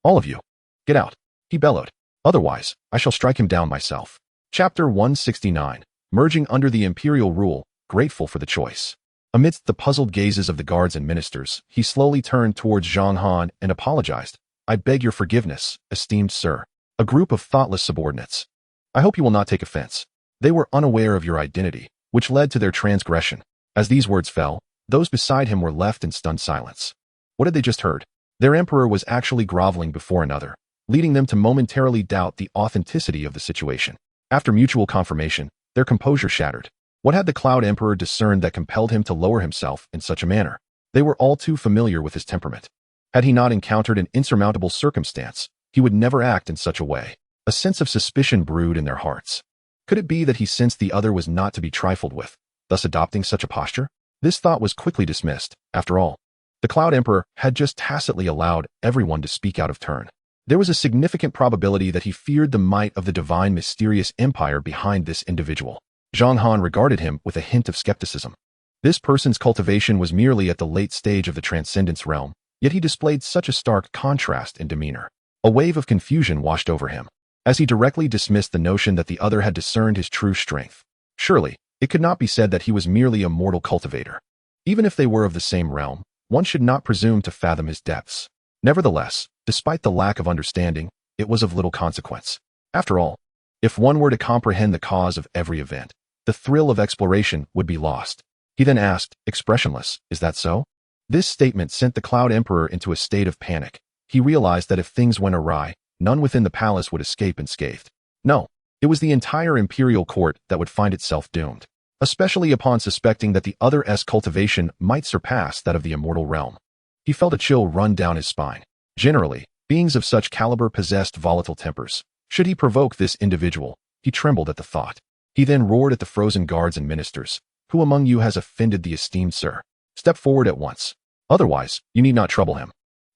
all of you. Get out," he bellowed. "Otherwise, I shall strike him down myself." Chapter 169, Merging under the Imperial Rule, grateful for the choice. Amidst the puzzled gazes of the guards and ministers, he slowly turned towards Zhang Han and apologized. "I beg your forgiveness, esteemed sir." A group of thoughtless subordinates. "I hope you will not take offense. They were unaware of your identity, which led to their transgression." As these words fell, those beside him were left in stunned silence. What had they just heard? Their emperor was actually groveling before another, leading them to momentarily doubt the authenticity of the situation. After mutual confirmation, their composure shattered. What had the Cloud Emperor discerned that compelled him to lower himself in such a manner? They were all too familiar with his temperament. Had he not encountered an insurmountable circumstance, he would never act in such a way. A sense of suspicion brewed in their hearts. Could it be that he sensed the other was not to be trifled with, thus adopting such a posture? This thought was quickly dismissed. After all, the Cloud Emperor had just tacitly allowed everyone to speak out of turn. There was a significant probability that he feared the might of the divine mysterious empire behind this individual. Zhang Han regarded him with a hint of skepticism. This person's cultivation was merely at the late stage of the transcendence realm, yet he displayed such a stark contrast in demeanor. A wave of confusion washed over him, as he directly dismissed the notion that the other had discerned his true strength. Surely, it could not be said that he was merely a mortal cultivator. Even if they were of the same realm, one should not presume to fathom his depths. Nevertheless, despite the lack of understanding, it was of little consequence. After all, if one were to comprehend the cause of every event, the thrill of exploration would be lost. He then asked, expressionless, "Is that so?" This statement sent the Cloud Emperor into a state of panic. He realized that if things went awry, none within the palace would escape unscathed. No, it was the entire imperial court that would find itself doomed, especially upon suspecting that the other's cultivation might surpass that of the immortal realm. He felt a chill run down his spine. Generally, beings of such caliber possessed volatile tempers. Should he provoke this individual, he trembled at the thought. He then roared at the frozen guards and ministers. "Who among you has offended the esteemed sir? Step forward at once. Otherwise, you need not trouble him.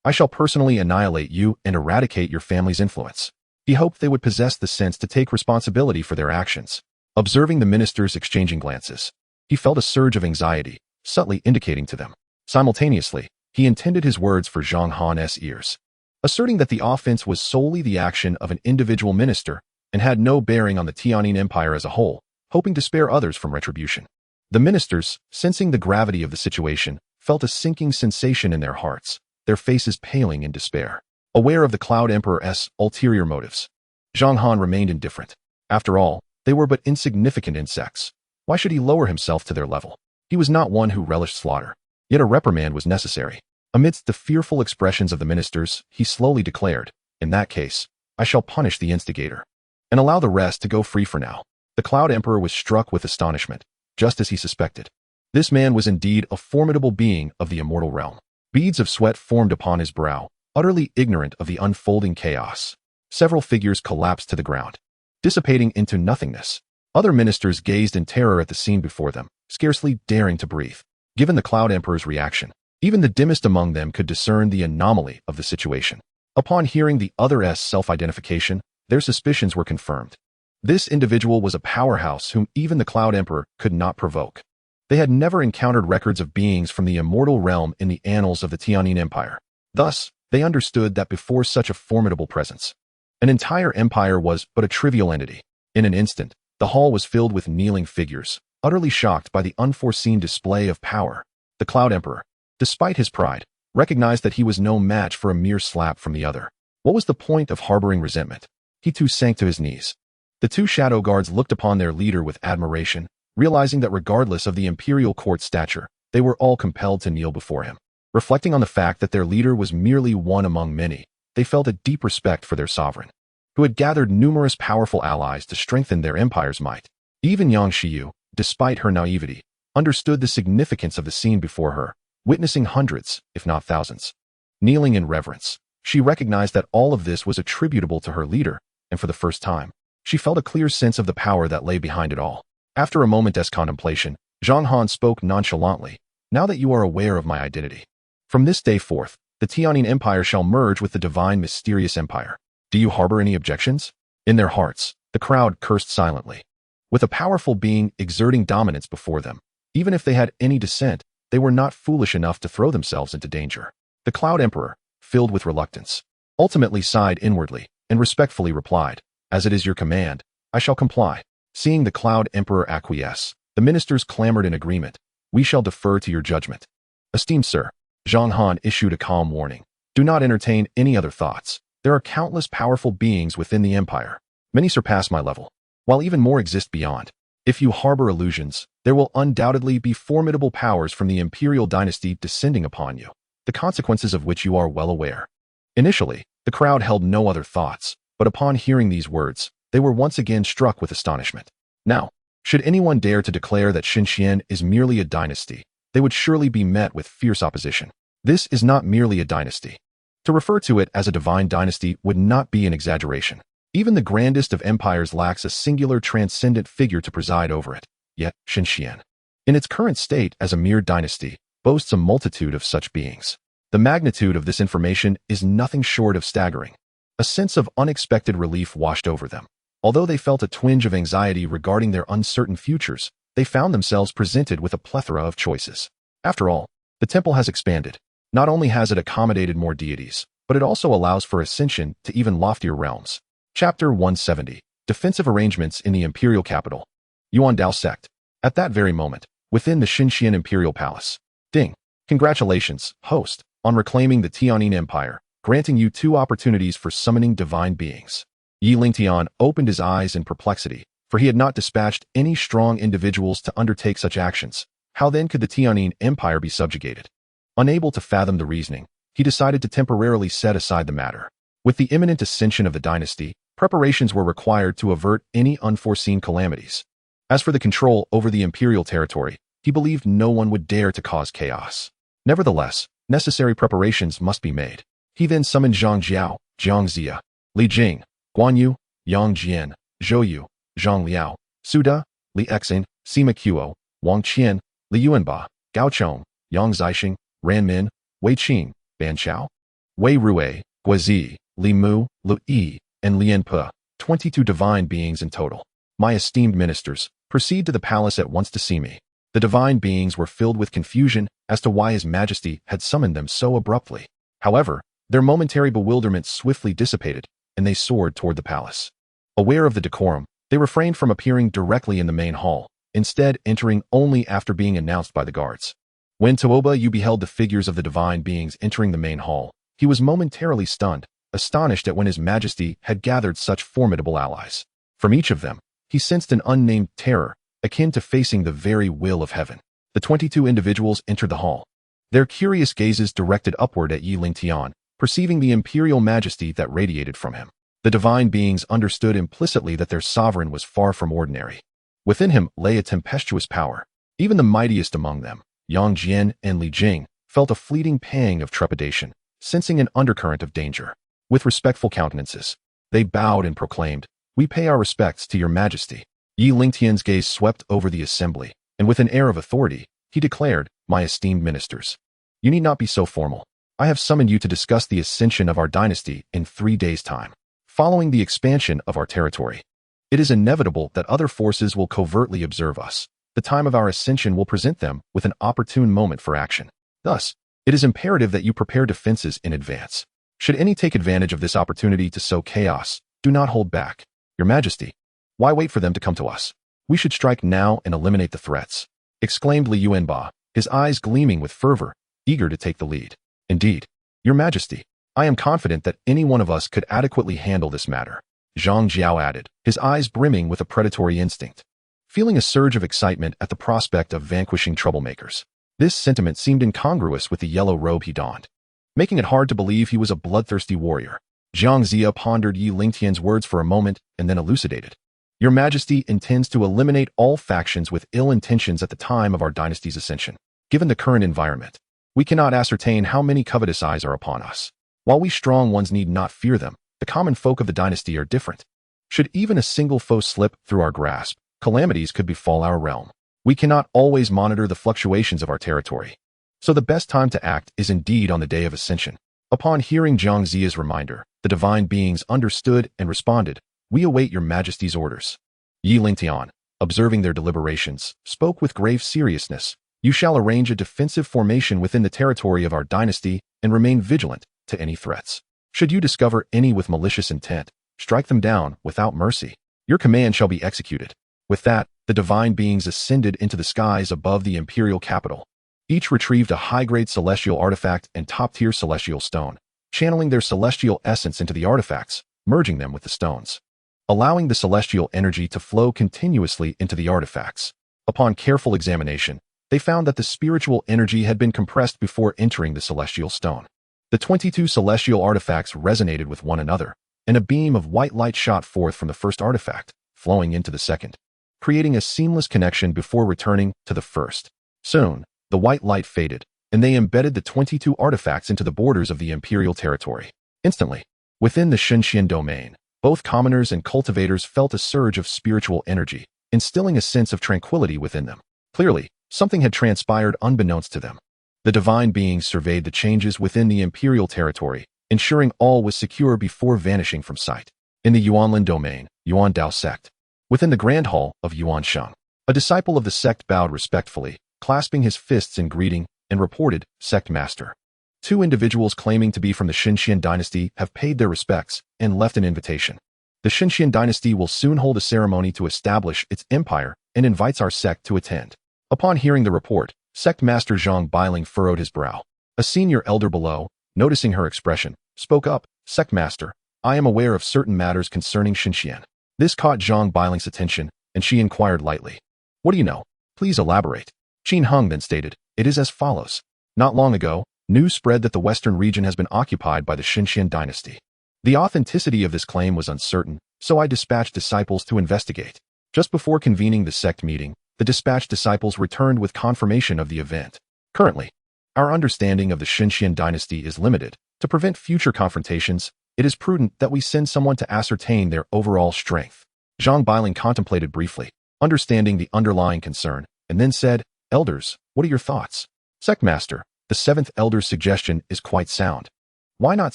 I shall personally annihilate you and eradicate your family's influence." He hoped they would possess the sense to take responsibility for their actions. Observing the ministers exchanging glances, he felt a surge of anxiety, subtly indicating to them. Simultaneously, he intended his words for Zhang Han's ears, asserting that the offense was solely the action of an individual minister and had no bearing on the Tianyin Empire as a whole, hoping to spare others from retribution. The ministers, sensing the gravity of the situation, felt a sinking sensation in their hearts, their faces paling in despair. Aware of the Cloud Emperor's ulterior motives, Zhang Han remained indifferent. After all, they were but insignificant insects. Why should he lower himself to their level? He was not one who relished slaughter. Yet a reprimand was necessary. Amidst the fearful expressions of the ministers, he slowly declared, "In that case, I shall punish the instigator and allow the rest to go free for now." The Cloud Emperor was struck with astonishment, just as he suspected. This man was indeed a formidable being of the immortal realm. Beads of sweat formed upon his brow, utterly ignorant of the unfolding chaos. Several figures collapsed to the ground, dissipating into nothingness. Other ministers gazed in terror at the scene before them, scarcely daring to breathe. Given the Cloud Emperor's reaction, even the dimmest among them could discern the anomaly of the situation. Upon hearing the other's self-identification, their suspicions were confirmed. This individual was a powerhouse whom even the Cloud Emperor could not provoke. They had never encountered records of beings from the immortal realm in the annals of the Tianyin Empire. Thus, they understood that before such a formidable presence, an entire empire was but a trivial entity. In an instant, the hall was filled with kneeling figures, utterly shocked by the unforeseen display of power. The Cloud Emperor, despite his pride, recognized that he was no match for a mere slap from the other. What was the point of harboring resentment? He too sank to his knees. The two shadow guards looked upon their leader with admiration, realizing that regardless of the imperial court's stature, they were all compelled to kneel before him. Reflecting on the fact that their leader was merely one among many, they felt a deep respect for their sovereign, who had gathered numerous powerful allies to strengthen their empire's might. Even Xianxiu, despite her naivety, understood the significance of the scene before her, witnessing hundreds, if not thousands. Kneeling in reverence, she recognized that all of this was attributable to her leader, and for the first time, she felt a clear sense of the power that lay behind it all. After a moment's contemplation, Zhang Han spoke nonchalantly. "Now that you are aware of my identity, from this day forth, the Tianyin Empire shall merge with the divine mysterious empire. Do you harbor any objections?" In their hearts, the crowd cursed silently. With a powerful being exerting dominance before them, even if they had any dissent, they were not foolish enough to throw themselves into danger. The Cloud Emperor, filled with reluctance, ultimately sighed inwardly and respectfully replied, "As it is your command, I shall comply." Seeing the Cloud Emperor acquiesce, the ministers clamored in agreement. "We shall defer to your judgment." "Esteemed sir," Zhang Han issued a calm warning, "do not entertain any other thoughts. There are countless powerful beings within the empire. Many surpass my level, while even more exist beyond. If you harbor illusions, there will undoubtedly be formidable powers from the imperial dynasty descending upon you, the consequences of which you are well aware." Initially, the crowd held no other thoughts, but upon hearing these words, they were once again struck with astonishment. Now, should anyone dare to declare that Xinxian is merely a dynasty, they would surely be met with fierce opposition. This is not merely a dynasty. To refer to it as a divine dynasty would not be an exaggeration. Even the grandest of empires lacks a singular transcendent figure to preside over it. Yet, Xianxian, in its current state as a mere dynasty, boasts a multitude of such beings. The magnitude of this information is nothing short of staggering. A sense of unexpected relief washed over them. Although they felt a twinge of anxiety regarding their uncertain futures, they found themselves presented with a plethora of choices. After all, the temple has expanded. Not only has it accommodated more deities, but it also allows for ascension to even loftier realms. Chapter 170. Defensive Arrangements in the Imperial Capital. Yuandao Sect. At that very moment, within the Xinxian Imperial Palace. Ding. Congratulations, host, on reclaiming the Tianyin Empire, granting you 2 opportunities for summoning divine beings. Yi Lingtian opened his eyes in perplexity, for he had not dispatched any strong individuals to undertake such actions. How then could the Tianyin Empire be subjugated? Unable to fathom the reasoning, he decided to temporarily set aside the matter. With the imminent ascension of the dynasty, preparations were required to avert any unforeseen calamities. As for the control over the imperial territory, he believed no one would dare to cause chaos. Nevertheless, necessary preparations must be made. He then summoned Zhang Jiao, Jiang Zia, Li Jing, Guan Yu, Yang Jian, Zhou Yu, Zhang Liao, Su De, Li Exin, Sima Qiu, Wang Qian, Li Yuanba, Gao Chong, Yang Zixing, Ran Min, Wei Qing, Ban Chao, Wei Rui, Guazi, Li Mu, Lu Yi, and Lian Pe, 22 divine beings in total. My esteemed ministers, proceed to the palace at once to see me. The divine beings were filled with confusion as to why His Majesty had summoned them so abruptly. However, their momentary bewilderment swiftly dissipated, and they soared toward the palace. Aware of the decorum, they refrained from appearing directly in the main hall, instead entering only after being announced by the guards. When Tuoba Yu beheld the figures of the divine beings entering the main hall, he was momentarily stunned, astonished at when His Majesty had gathered such formidable allies. From each of them, he sensed an unnamed terror, akin to facing the very will of heaven. The 22 individuals entered the hall. Their curious gazes directed upward at Yi Lingtian, perceiving the imperial majesty that radiated from him. The divine beings understood implicitly that their sovereign was far from ordinary. Within him lay a tempestuous power. Even the mightiest among them, Yang Jian and Li Jing, felt a fleeting pang of trepidation, sensing an undercurrent of danger. With respectful countenances, they bowed and proclaimed, "We pay our respects to your majesty." Yi Lingtian's gaze swept over the assembly, and with an air of authority, he declared, "My esteemed ministers, you need not be so formal. I have summoned you to discuss the ascension of our dynasty in 3 days' time. Following the expansion of our territory, it is inevitable that other forces will covertly observe us. The time of our ascension will present them with an opportune moment for action. Thus, it is imperative that you prepare defenses in advance. Should any take advantage of this opportunity to sow chaos, do not hold back. Your Majesty, why wait for them to come to us? We should strike now and eliminate the threats," exclaimed Li Yuanba, his eyes gleaming with fervor, eager to take the lead. "Indeed, Your Majesty, I am confident that any one of us could adequately handle this matter," Zhang Jiao added, his eyes brimming with a predatory instinct. Feeling a surge of excitement at the prospect of vanquishing troublemakers, this sentiment seemed incongruous with the yellow robe he donned, making it hard to believe he was a bloodthirsty warrior. Jiang Zia pondered Yi Lingtian's words for a moment and then elucidated. "Your Majesty intends to eliminate all factions with ill intentions at the time of our dynasty's ascension. Given the current environment, we cannot ascertain how many covetous eyes are upon us. While we strong ones need not fear them, the common folk of the dynasty are different. Should even a single foe slip through our grasp, calamities could befall our realm. We cannot always monitor the fluctuations of our territory. So the best time to act is indeed on the day of ascension." Upon hearing Jiang Zia's reminder, the divine beings understood and responded, "We await your Majesty's orders." Yi Lingtian, observing their deliberations, spoke with grave seriousness. "You shall arrange a defensive formation within the territory of our dynasty and remain vigilant to any threats. Should you discover any with malicious intent, strike them down without mercy. Your command shall be executed." With that, the divine beings ascended into the skies above the imperial capital. Each retrieved a high-grade celestial artifact and top-tier celestial stone, channeling their celestial essence into the artifacts, merging them with the stones, allowing the celestial energy to flow continuously into the artifacts. Upon careful examination, they found that the spiritual energy had been compressed before entering the celestial stone. The 22 celestial artifacts resonated with one another, and a beam of white light shot forth from the first artifact, flowing into the second, creating a seamless connection before returning to the first. Soon, The white light faded, and they embedded the 22 artifacts into the borders of the imperial territory. Instantly, within the Lingtian domain, both commoners and cultivators felt a surge of spiritual energy, instilling a sense of tranquility within them. Clearly, something had transpired unbeknownst to them. The divine beings surveyed the changes within the imperial territory, ensuring all was secure before vanishing from sight. In the Yuanlin domain, Yuan Dao sect. Within the grand hall of Yuansheng, a disciple of the sect bowed respectfully, clasping his fists in greeting, and reported, "Sect Master. Two individuals claiming to be from the Xianxian Dynasty have paid their respects and left an invitation. The Xianxian Dynasty will soon hold a ceremony to establish its empire and invites our sect to attend." Upon hearing the report, Sect Master Zhang Bailing furrowed his brow. A senior elder below, noticing her expression, spoke up, "Sect Master, I am aware of certain matters concerning Xianxian." This caught Zhang Bailing's attention, and she inquired lightly, "What do you know? Please elaborate." Qin Heng then stated, "It is as follows. Not long ago, news spread that the western region has been occupied by the Xianxian Dynasty. The authenticity of this claim was uncertain, so I dispatched disciples to investigate. Just before convening the sect meeting, the dispatched disciples returned with confirmation of the event. Currently, our understanding of the Xianxian Dynasty is limited. To prevent future confrontations, it is prudent that we send someone to ascertain their overall strength." Zhang Bailing contemplated briefly, understanding the underlying concern, and then said, "Elders, what are your thoughts?" "Sect Master, the seventh elder's suggestion is quite sound. Why not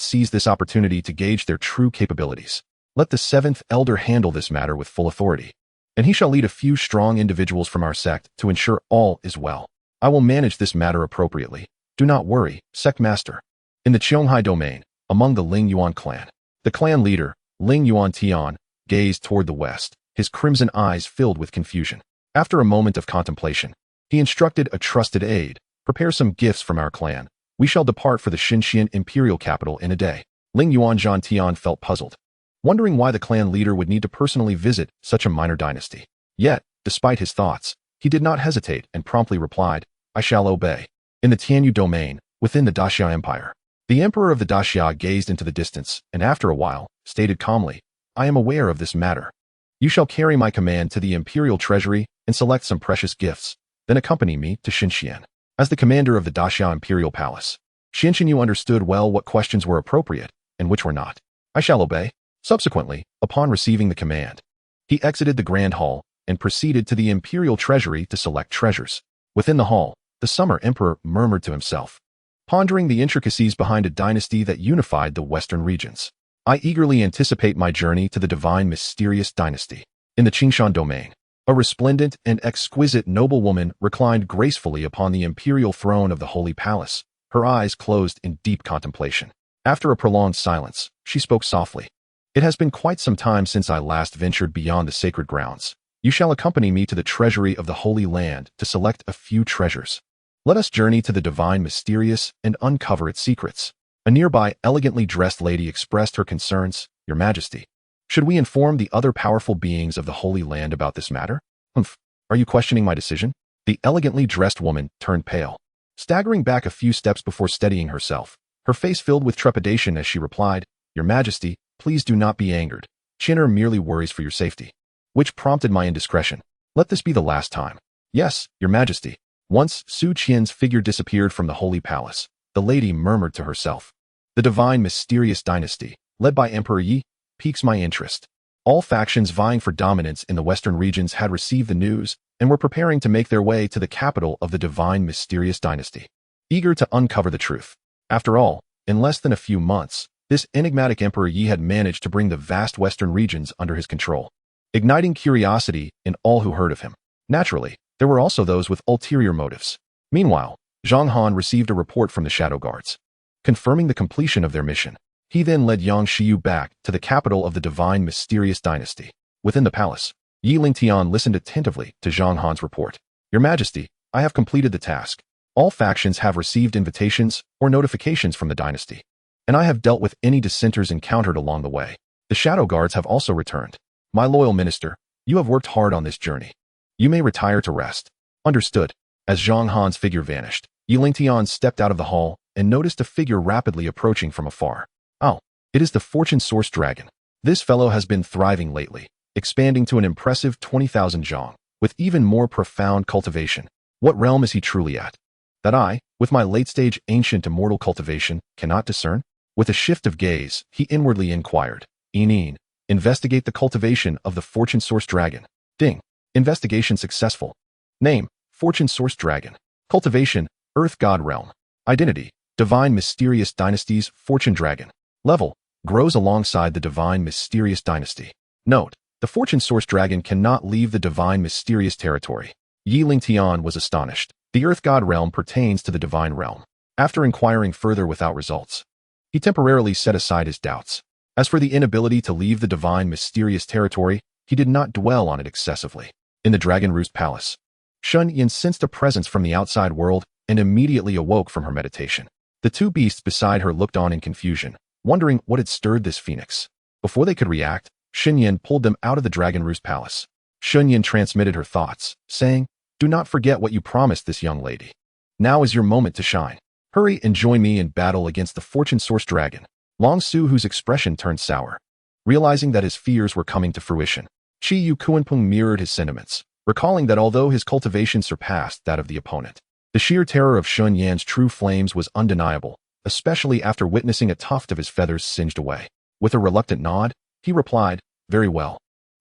seize this opportunity to gauge their true capabilities? Let the seventh elder handle this matter with full authority, and he shall lead a few strong individuals from our sect to ensure all is well. I will manage this matter appropriately. Do not worry, Sect Master." In the Qionghai domain, among the Ling Yuan clan, the clan leader, Ling Yuan Tian, gazed toward the west, his crimson eyes filled with confusion. After a moment of contemplation, he instructed a trusted aide, "Prepare some gifts from our clan. We shall depart for the Xianxian imperial capital in a day." Ling Yuan Zhan Tian felt puzzled, wondering why the clan leader would need to personally visit such a minor dynasty. Yet, despite his thoughts, he did not hesitate and promptly replied, "I shall obey." In the Tianyu domain, within the Daxia Empire, the emperor of the Daxia gazed into the distance and after a while, stated calmly, "I am aware of this matter. You shall carry my command to the imperial treasury and select some precious gifts, then accompany me to Xianxian." As the commander of the Daxia imperial palace, Xianxian understood well what questions were appropriate and which were not. "I shall obey." Subsequently, upon receiving the command, he exited the grand hall and proceeded to the imperial treasury to select treasures. Within the hall, the summer emperor murmured to himself, pondering the intricacies behind a dynasty that unified the western regions. "I eagerly anticipate my journey to the divine mysterious dynasty." In the Qingshan domain, a resplendent and exquisite noblewoman reclined gracefully upon the imperial throne of the holy palace, her eyes closed in deep contemplation. After a prolonged silence, she spoke softly. "It has been quite some time since I last ventured beyond the sacred grounds. You shall accompany me to the treasury of the Holy Land to select a few treasures. Let us journey to the divine mysterious and uncover its secrets." A nearby elegantly dressed lady expressed her concerns, "Your Majesty, should we inform the other powerful beings of the Holy Land about this matter?" "Humph, are you questioning my decision?" The elegantly dressed woman turned pale, staggering back a few steps before steadying herself, her face filled with trepidation as she replied, "Your Majesty, please do not be angered. Qin'er merely worries for your safety." Which prompted my indiscretion. "Let this be the last time." "Yes, Your Majesty." Once Su Qian's figure disappeared from the holy palace, the lady murmured to herself, "The divine mysterious dynasty, led by Emperor Yi, piques my interest." All factions vying for dominance in the western regions had received the news and were preparing to make their way to the capital of the divine mysterious dynasty, eager to uncover the truth. After all, in less than a few months, this enigmatic Emperor Yi had managed to bring the vast western regions under his control, igniting curiosity in all who heard of him. Naturally, there were also those with ulterior motives. Meanwhile, Zhang Han received a report from the Shadow Guards, confirming the completion of their mission. He then led Yang Xiu back to the capital of the divine mysterious dynasty. Within the palace, Yi Lingtian listened attentively to Zhang Han's report. "Your Majesty, I have completed the task. All factions have received invitations or notifications from the dynasty, and I have dealt with any dissenters encountered along the way. The Shadow Guards have also returned. My loyal minister, you have worked hard on this journey. You may retire to rest." "Understood." As Zhang Han's figure vanished, Yi Lingtian stepped out of the hall and noticed a figure rapidly approaching from afar. "Oh, it is the Fortune Source Dragon. This fellow has been thriving lately, expanding to an impressive 20,000 zhang, with even more profound cultivation. What realm is he truly at?" that I, with my late-stage ancient immortal cultivation, cannot discern? With a shift of gaze, he inwardly inquired. Investigate the cultivation of the Fortune Source Dragon. Ding. Investigation successful. Name, Fortune Source Dragon. Cultivation, Earth God Realm. Identity, Divine Mysterious Dynasty's Fortune Dragon. Level, grows alongside the Divine Mysterious Dynasty. Note, the Fortune Source Dragon cannot leave the Divine Mysterious territory. Lingtian was astonished. The Earth God Realm pertains to the Divine Realm. After inquiring further without results, he temporarily set aside his doubts. As for the inability to leave the Divine Mysterious territory, he did not dwell on it excessively. In the Dragon Roost Palace, Xianxian sensed a presence from the outside world and immediately awoke from her meditation. The two beasts beside her looked on in confusion, wondering what had stirred this phoenix. Before they could react, Xianxian pulled them out of the Dragon Roost Palace. Xianxian transmitted her thoughts, saying, "Do not forget what you promised this young lady. Now is your moment to shine. Hurry and join me in battle against the Fortune Source Dragon." Long Su, whose expression turned sour, realizing that his fears were coming to fruition. Chi Yu Kuanpeng mirrored his sentiments, recalling that although his cultivation surpassed that of the opponent, the sheer terror of Xianxian's true flames was undeniable, especially after witnessing a tuft of his feathers singed away. With a reluctant nod, he replied, "Very well.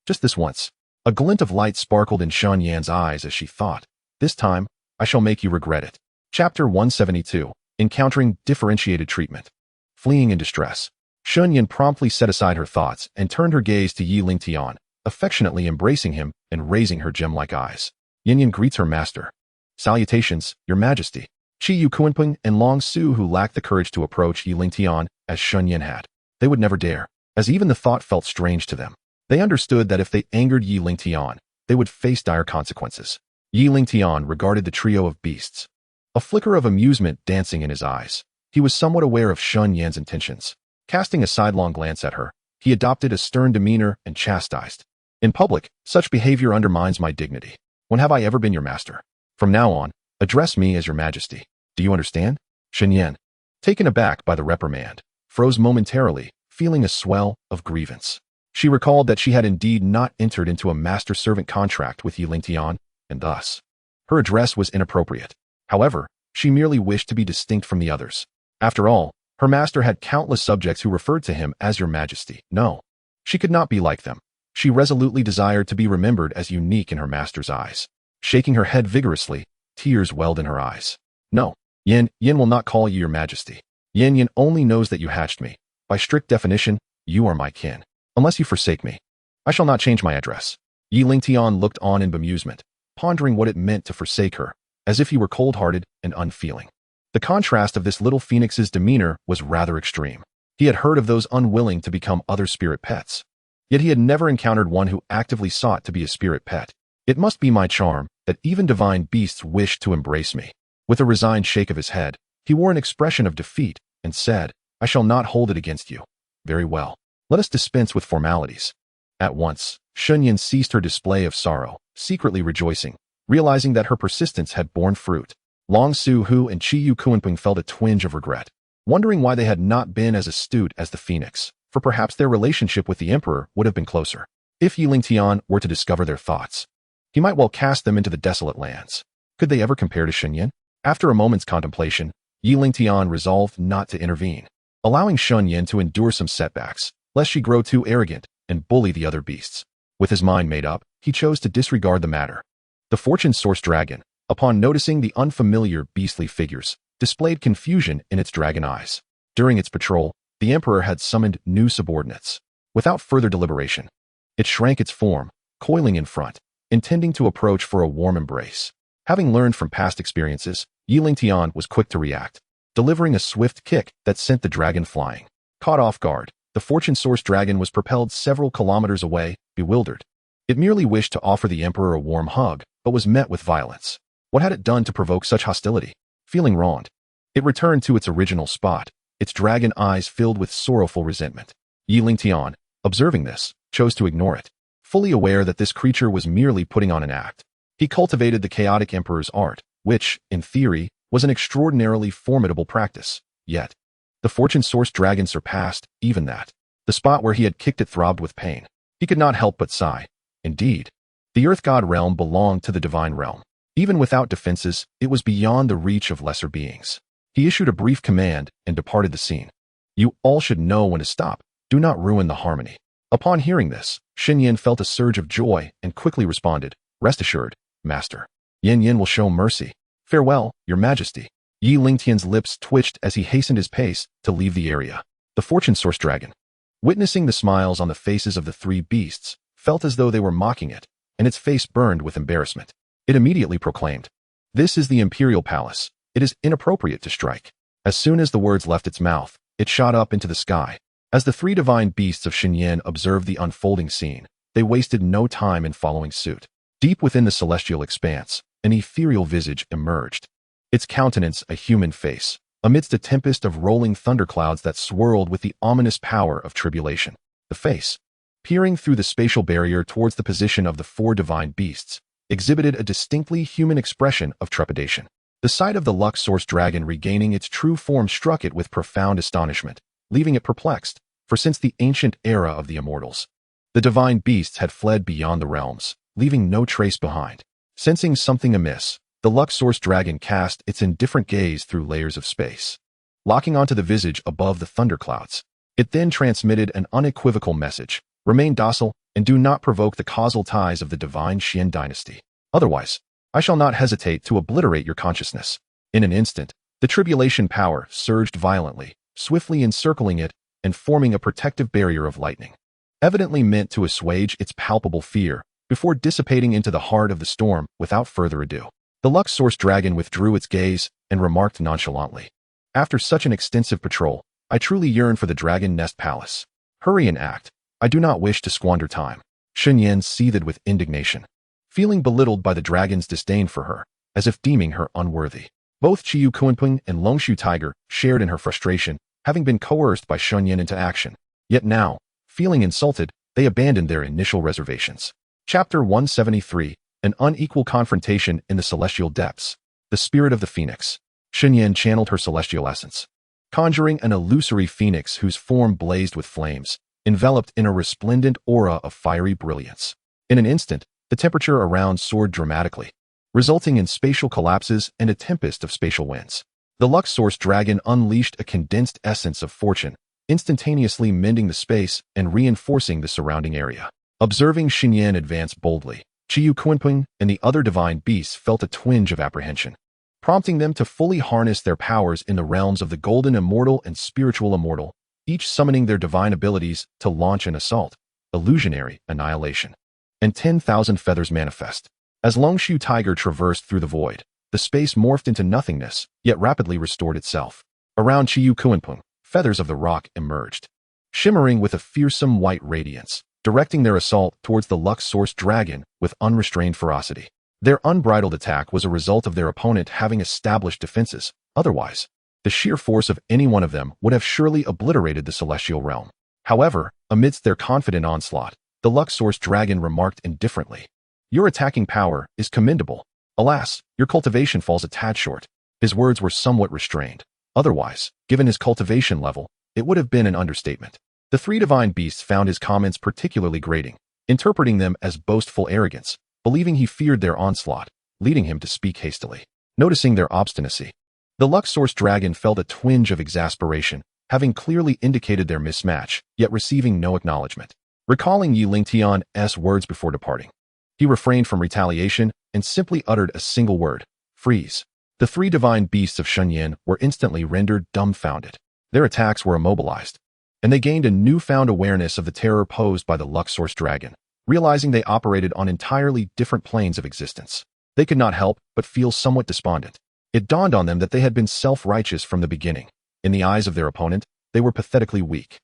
Just this once." A glint of light sparkled in Xianxian's eyes as she thought, "This time, I shall make you regret it." Chapter 172. Encountering Differentiated Treatment. Fleeing in distress, Xianxian promptly set aside her thoughts and turned her gaze to Lingtian, affectionately embracing him and raising her gem-like eyes. Yin greets her master. "Salutations, Your Majesty." Chi Yu Kuanpeng and Long Su, who lacked the courage to approach Lingtian as Xianxian had. They would never dare, as even the thought felt strange to them. They understood that if they angered Lingtian, they would face dire consequences. Lingtian regarded the trio of beasts, a flicker of amusement dancing in his eyes. He was somewhat aware of Xianxian's intentions. Casting a sidelong glance at her, he adopted a stern demeanor and chastised. "In public, such behavior undermines my dignity. When have I ever been your master? From now on, address me as Your Majesty. Do you understand?" Xianxian, taken aback by the reprimand, froze momentarily, feeling a swell of grievance. She recalled that she had indeed not entered into a master-servant contract with Lingtian, and thus, her address was inappropriate. However, she merely wished to be distinct from the others. After all, her master had countless subjects who referred to him as Your Majesty. No, she could not be like them. She resolutely desired to be remembered as unique in her master's eyes. Shaking her head vigorously, tears welled in her eyes. "No, Yin will not call you Your Majesty. Yin only knows that you hatched me. By strict definition, you are my kin. Unless you forsake me, I shall not change my address." Lingtian looked on in bemusement, pondering what it meant to forsake her, as if he were cold-hearted and unfeeling. The contrast of this little phoenix's demeanor was rather extreme. He had heard of those unwilling to become other spirit pets, yet he had never encountered one who actively sought to be a spirit pet. "It must be my charm that even divine beasts wish to embrace me." With a resigned shake of his head, he wore an expression of defeat and said, "I shall not hold it against you." "Very well. Let us dispense with formalities." At once, Xianxian ceased her display of sorrow, secretly rejoicing, realizing that her persistence had borne fruit. Long Su Hu and Chi Yu Kuanpeng felt a twinge of regret, wondering why they had not been as astute as the phoenix, for perhaps their relationship with the Emperor would have been closer. If Lingtian were to discover their thoughts, he might well cast them into the desolate lands. Could they ever compare to Xianxian? After a moment's contemplation, Lingtian resolved not to intervene, allowing Xianxian to endure some setbacks, lest she grow too arrogant and bully the other beasts. With his mind made up, he chose to disregard the matter. The Fortune Source Dragon, upon noticing the unfamiliar beastly figures, displayed confusion in its dragon eyes. During its patrol, the Emperor had summoned new subordinates. Without further deliberation, it shrank its form, coiling in front, intending to approach for a warm embrace. Having learned from past experiences, Lingtian was quick to react, delivering a swift kick that sent the dragon flying. Caught off guard, the Fortune Source Dragon was propelled several kilometers away, bewildered. It merely wished to offer the Emperor a warm hug, but was met with violence. What had it done to provoke such hostility? Feeling wronged, it returned to its original spot, its dragon eyes filled with sorrowful resentment. Lingtian, observing this, chose to ignore it, fully aware that this creature was merely putting on an act. He cultivated the chaotic Emperor's art, which, in theory, was an extraordinarily formidable practice. Yet, the Fortune Source Dragon surpassed even that. The spot where he had kicked it throbbed with pain. He could not help but sigh. Indeed, the Earth God realm belonged to the Divine realm. Even without defenses, it was beyond the reach of lesser beings. He issued a brief command and departed the scene. You all should know when to stop. Do not ruin the harmony. Upon hearing this, Xinyan felt a surge of joy and quickly responded, Rest assured, Master. Yin will show mercy. Farewell, Your Majesty. Yi Lingtian's lips twitched as he hastened his pace to leave the area. The fortune source dragon, witnessing the smiles on the faces of the three beasts, felt as though they were mocking it, and its face burned with embarrassment. It immediately proclaimed, This is the Imperial Palace. It is inappropriate to strike. As soon as the words left its mouth, it shot up into the sky. As the three divine beasts of Xinyan observed the unfolding scene, they wasted no time in following suit. Deep within the celestial expanse, an ethereal visage emerged. Its countenance a human face, amidst a tempest of rolling thunderclouds that swirled with the ominous power of tribulation. The face, peering through the spatial barrier towards the position of the four divine beasts, exhibited a distinctly human expression of trepidation. The sight of the Lux Source Dragon regaining its true form struck it with profound astonishment, leaving it perplexed, for since the ancient era of the immortals, the divine beasts had fled beyond the realms, leaving no trace behind. Sensing something amiss, the Lux Source Dragon cast its indifferent gaze through layers of space, locking onto the visage above the thunderclouds. It then transmitted an unequivocal message: Remain docile and do not provoke the causal ties of the divine Xian dynasty. Otherwise, I shall not hesitate to obliterate your consciousness. In an instant, the tribulation power surged violently, swiftly encircling it and forming a protective barrier of lightning, evidently meant to assuage its palpable fear, before dissipating into the heart of the storm without further ado. The Lux Source Dragon withdrew its gaze and remarked nonchalantly, After such an extensive patrol, I truly yearn for the Dragon Nest Palace. Hurry and act. I do not wish to squander time. Xinyan seethed with indignation, feeling belittled by the dragon's disdain for her, as if deeming her unworthy. Both Qiyu Kunpeng and Longshu Tiger shared in her frustration, having been coerced by Xinyan into action. Yet now, feeling insulted, they abandoned their initial reservations. Chapter 173, An Unequal Confrontation in the Celestial Depths. The Spirit of the Phoenix. Xinyan channeled her celestial essence, conjuring an illusory phoenix whose form blazed with flames, enveloped in a resplendent aura of fiery brilliance. In an instant, the temperature around soared dramatically, resulting in spatial collapses and a tempest of spatial winds. The Lux Source Dragon unleashed a condensed essence of fortune, instantaneously mending the space and reinforcing the surrounding area. Observing Xinyan advance boldly, Qiyu Kunpeng and the other divine beasts felt a twinge of apprehension, prompting them to fully harness their powers in the realms of the Golden Immortal and Spiritual Immortal, each summoning their divine abilities to launch an assault, illusionary annihilation, and 10,000 feathers manifest. As Longshu Tiger traversed through the void, the space morphed into nothingness, yet rapidly restored itself. Around Qiyu Kunpeng, feathers of the rock emerged, shimmering with a fearsome white radiance, directing their assault towards the Lux Source Dragon with unrestrained ferocity. Their unbridled attack was a result of their opponent having established defenses. Otherwise, the sheer force of any one of them would have surely obliterated the celestial realm. However, amidst their confident onslaught, the Lux Source Dragon remarked indifferently, Your attacking power is commendable. Alas, your cultivation falls a tad short. His words were somewhat restrained. Otherwise, given his cultivation level, it would have been an understatement. The three divine beasts found his comments particularly grating, interpreting them as boastful arrogance, believing he feared their onslaught, leading him to speak hastily. Noticing their obstinacy, the Lux Source Dragon felt a twinge of exasperation, having clearly indicated their mismatch, yet receiving no acknowledgement. Recalling Yi Lingtian's words before departing, he refrained from retaliation and simply uttered a single word: Freeze. The three divine beasts of Xinyan were instantly rendered dumbfounded. Their attacks were immobilized, and they gained a newfound awareness of the terror posed by the Lux Source Dragon, realizing they operated on entirely different planes of existence. They could not help but feel somewhat despondent. It dawned on them that they had been self-righteous from the beginning. In the eyes of their opponent, they were pathetically weak.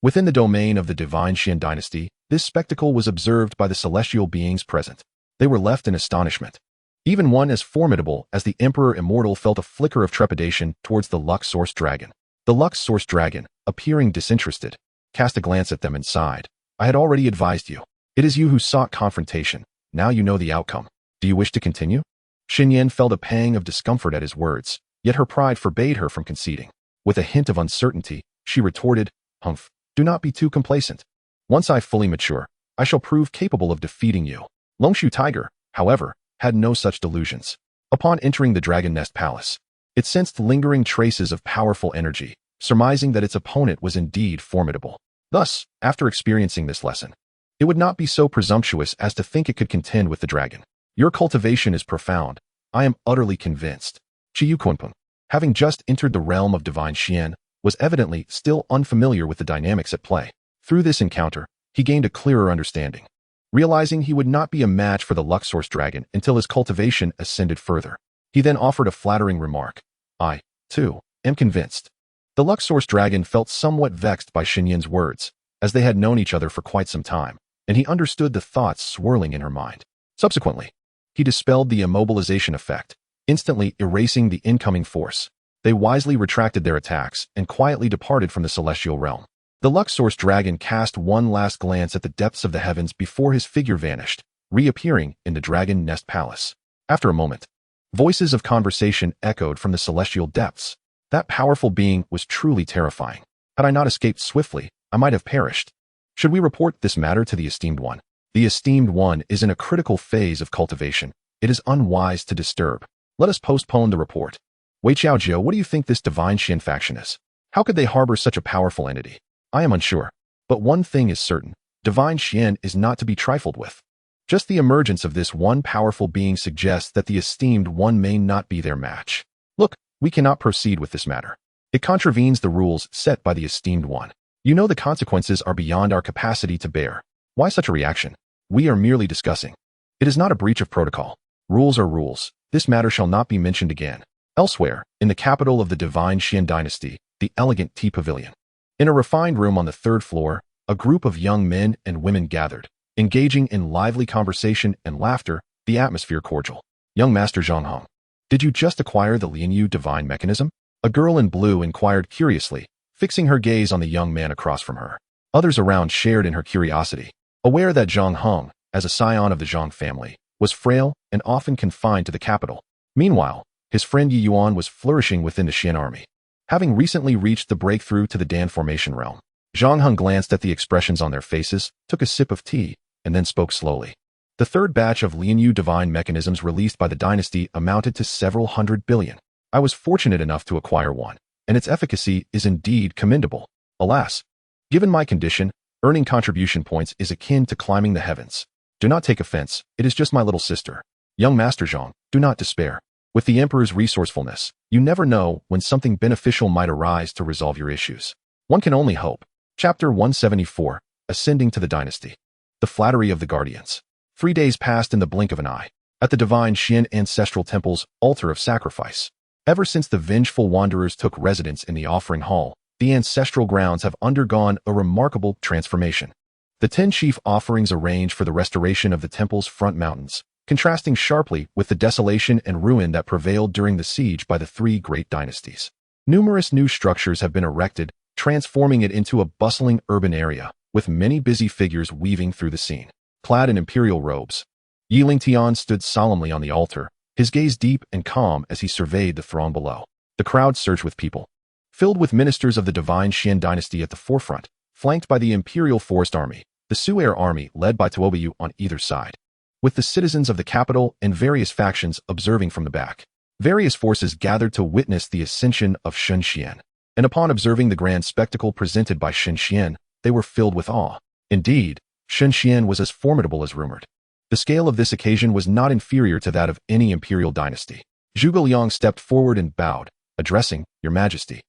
Within the domain of the divine Xian dynasty, this spectacle was observed by the celestial beings present. They were left in astonishment. Even one as formidable as the Emperor Immortal felt a flicker of trepidation towards the Lux Source Dragon. The Lux Source Dragon, appearing disinterested, cast a glance at them and sighed. I had already advised you. It is you who sought confrontation. Now you know the outcome. Do you wish to continue? Xinyan felt a pang of discomfort at his words, yet her pride forbade her from conceding. With a hint of uncertainty, she retorted, Humph, do not be too complacent. Once I fully mature, I shall prove capable of defeating you. Longshu Tiger, however, had no such delusions. Upon entering the Dragon Nest Palace, it sensed lingering traces of powerful energy, surmising that its opponent was indeed formidable. Thus, after experiencing this lesson, it would not be so presumptuous as to think it could contend with the dragon. Your cultivation is profound. I am utterly convinced. Qiuquanpeng, having just entered the realm of divine Xian, was evidently still unfamiliar with the dynamics at play. Through this encounter, he gained a clearer understanding, realizing he would not be a match for the Luxor's dragon until his cultivation ascended further. He then offered a flattering remark. I, too, am convinced. The Luxor's dragon felt somewhat vexed by Xinyan's words, as they had known each other for quite some time, and he understood the thoughts swirling in her mind. Subsequently, he dispelled the immobilization effect, instantly erasing the incoming force. They wisely retracted their attacks and quietly departed from the celestial realm. The Luxor's dragon cast one last glance at the depths of the heavens before his figure vanished, reappearing in the Dragon Nest Palace. After a moment, voices of conversation echoed from the celestial depths. That powerful being was truly terrifying. Had I not escaped swiftly, I might have perished. Should we report this matter to the Esteemed One? The Esteemed One is in a critical phase of cultivation. It is unwise to disturb. Let us postpone the report. Wei Xiaojiu, what do you think this divine Xian faction is? How could they harbor such a powerful entity? I am unsure. But one thing is certain. Divine Xian is not to be trifled with. Just the emergence of this one powerful being suggests that the Esteemed One may not be their match. Look, we cannot proceed with this matter. It contravenes the rules set by the Esteemed One. You know the consequences are beyond our capacity to bear. Why such a reaction? We are merely discussing. It is not a breach of protocol. Rules are rules. This matter shall not be mentioned again. Elsewhere, in the capital of the divine Xian dynasty, the elegant tea pavilion. In a refined room on the third floor, a group of young men and women gathered, engaging in lively conversation and laughter, the atmosphere cordial. Young Master Zhang Hong, did you just acquire the Lianyu divine mechanism? A girl in blue inquired curiously, fixing her gaze on the young man across from her. Others around shared in her curiosity, aware that Zhang Hong, as a scion of the Zhang family, was frail and often confined to the capital. Meanwhile, his friend Yi Yuan was flourishing within the Xian army. Having recently reached the breakthrough to the Dan formation realm, Zhang Hong glanced at the expressions on their faces, took a sip of tea, and then spoke slowly. The third batch of Lianyu divine mechanisms released by the dynasty amounted to several hundred billion. I was fortunate enough to acquire one, and its efficacy is indeed commendable. Alas, given my condition, earning contribution points is akin to climbing the heavens. Do not take offense, it is just my little sister. Young Master Zhang, do not despair. With the Emperor's resourcefulness, you never know when something beneficial might arise to resolve your issues. One can only hope. Chapter 174, Ascending to the Dynasty. The Flattery of the Guardians. 3 days passed in the blink of an eye, at the divine Xian ancestral temple's altar of sacrifice. Ever since the vengeful wanderers took residence in the offering hall, the ancestral grounds have undergone a remarkable transformation. The 10 chief offerings arrange for the restoration of the temple's front mountains, contrasting sharply with the desolation and ruin that prevailed during the siege by the 3 great dynasties. Numerous new structures have been erected, transforming it into a bustling urban area, with many busy figures weaving through the scene. Clad in imperial robes, Lingtian stood solemnly on the altar, his gaze deep and calm as he surveyed the throng below. The crowd surged with people, filled with ministers of the divine Xian dynasty at the forefront, flanked by the imperial forest army, the Su'er army led by Tuobiyu on either side, with the citizens of the capital and various factions observing from the back. Various forces gathered to witness the ascension of Xianxian, and upon observing the grand spectacle presented by Xianxian, they were filled with awe. Indeed, Xianxian was as formidable as rumored. The scale of this occasion was not inferior to that of any imperial dynasty. Zhuge Liang stepped forward and bowed, addressing, Your Majesty.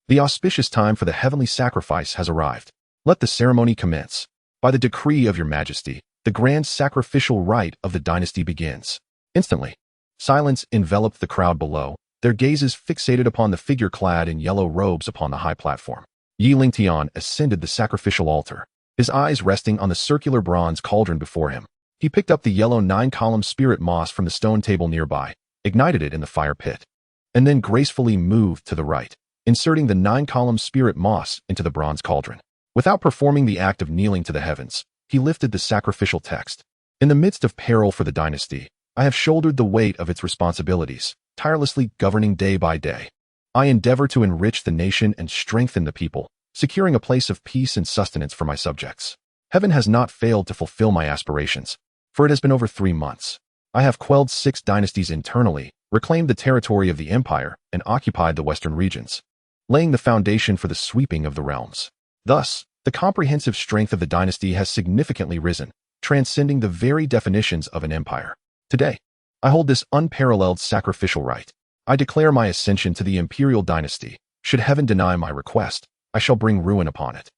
The auspicious time for the heavenly sacrifice has arrived. Let the ceremony commence. By the decree of Your Majesty, the grand sacrificial rite of the dynasty begins. Instantly, silence enveloped the crowd below, their gazes fixated upon the figure clad in yellow robes upon the high platform. Yi Lingtian ascended the sacrificial altar, his eyes resting on the circular bronze cauldron before him. He picked up the yellow 9-column spirit moss from the stone table nearby, ignited it in the fire pit, and then gracefully moved to the right, inserting the 9-column spirit moss into the bronze cauldron. Without performing the act of kneeling to the heavens, he lifted the sacrificial text. In the midst of peril for the dynasty, I have shouldered the weight of its responsibilities, tirelessly governing day by day. I endeavor to enrich the nation and strengthen the people, securing a place of peace and sustenance for my subjects. Heaven has not failed to fulfill my aspirations, for it has been over 3 months. I have quelled 6 dynasties internally, reclaimed the territory of the empire, and occupied the western regions, laying the foundation for the sweeping of the realms. Thus, the comprehensive strength of the dynasty has significantly risen, transcending the very definitions of an empire. Today, I hold this unparalleled sacrificial right. I declare my ascension to the imperial dynasty. Should heaven deny my request, I shall bring ruin upon it.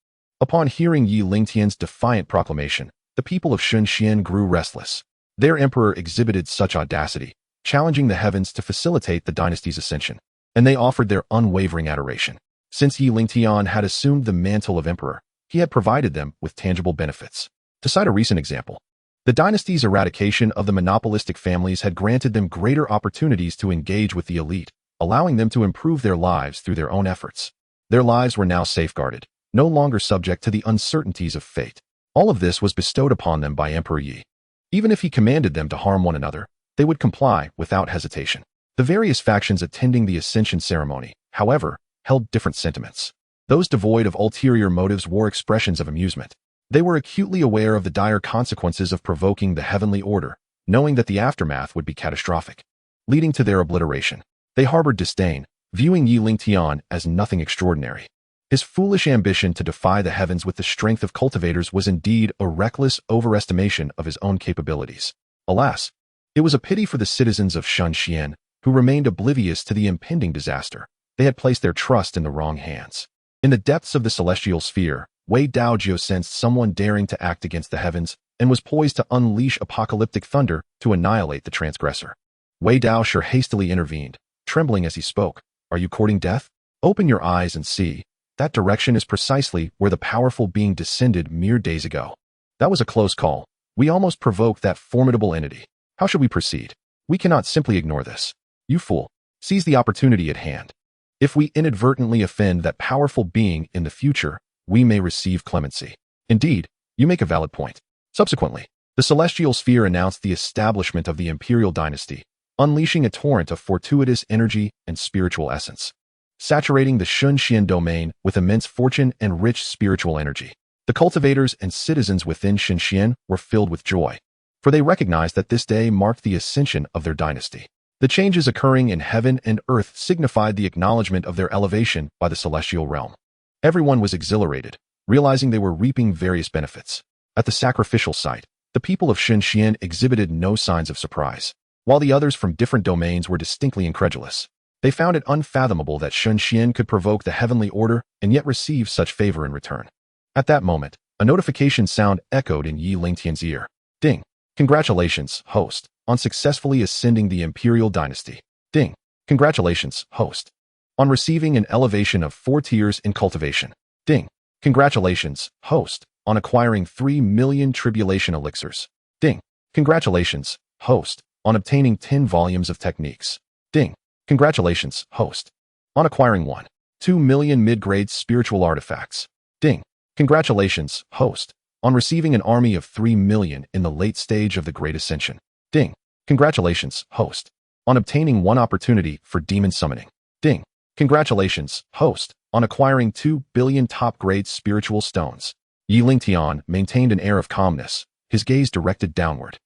Upon hearing Yi Lingtian's defiant proclamation, the people of Xianxian grew restless. Their emperor exhibited such audacity, challenging the heavens to facilitate the dynasty's ascension, and they offered their unwavering adoration. Since Yi Lingtian had assumed the mantle of emperor, he had provided them with tangible benefits. To cite a recent example, the dynasty's eradication of the monopolistic families had granted them greater opportunities to engage with the elite, allowing them to improve their lives through their own efforts. Their lives were now safeguarded, no longer subject to the uncertainties of fate. All of this was bestowed upon them by Emperor Yi. Even if he commanded them to harm one another, they would comply without hesitation. The various factions attending the ascension ceremony, however, held different sentiments. Those devoid of ulterior motives wore expressions of amusement. They were acutely aware of the dire consequences of provoking the heavenly order, knowing that the aftermath would be catastrophic, leading to their obliteration. They harbored disdain, viewing Yi Lingtian as nothing extraordinary. His foolish ambition to defy the heavens with the strength of cultivators was indeed a reckless overestimation of his own capabilities. Alas, it was a pity for the citizens of Xianxian, who remained oblivious to the impending disaster. They had placed their trust in the wrong hands. In the depths of the celestial sphere, Wei Daojiu sensed someone daring to act against the heavens and was poised to unleash apocalyptic thunder to annihilate the transgressor. Wei Daojiu hastily intervened, trembling as he spoke. "Are you courting death? Open your eyes and see. That direction is precisely where the powerful being descended mere days ago." That was a close call. We almost provoked that formidable entity. How should we proceed? We cannot simply ignore this. You fool. Seize the opportunity at hand. If we inadvertently offend that powerful being in the future, we may receive clemency. Indeed, you make a valid point. Subsequently, the celestial sphere announced the establishment of the imperial dynasty, unleashing a torrent of fortuitous energy and spiritual essence, saturating the Xianxian domain with immense fortune and rich spiritual energy. The cultivators and citizens within Xianxian were filled with joy, for they recognized that this day marked the ascension of their dynasty. The changes occurring in heaven and earth signified the acknowledgement of their elevation by the celestial realm. Everyone was exhilarated, realizing they were reaping various benefits. At the sacrificial site, the people of Xianxian exhibited no signs of surprise, while the others from different domains were distinctly incredulous. They found it unfathomable that Xianxian could provoke the heavenly order and yet receive such favor in return. At that moment, a notification sound echoed in Yi Lingtian's ear. Ding! Congratulations, host, on successfully ascending the imperial dynasty. Ding! Congratulations, host, on receiving an elevation of 4 tiers in cultivation. Ding! Congratulations, host, on acquiring 3 million tribulation elixirs. Ding! Congratulations, host, on obtaining 10 volumes of techniques. Ding! Congratulations, host, on acquiring 1.2 million mid-grade spiritual artifacts. Ding! Congratulations, host, on receiving an army of 3 million in the late stage of the Great Ascension. Ding! Congratulations, host, on obtaining 1 opportunity for demon summoning. Ding! Congratulations, host, on acquiring 2 billion top-grade spiritual stones. Yi Lingtian maintained an air of calmness, his gaze directed downward.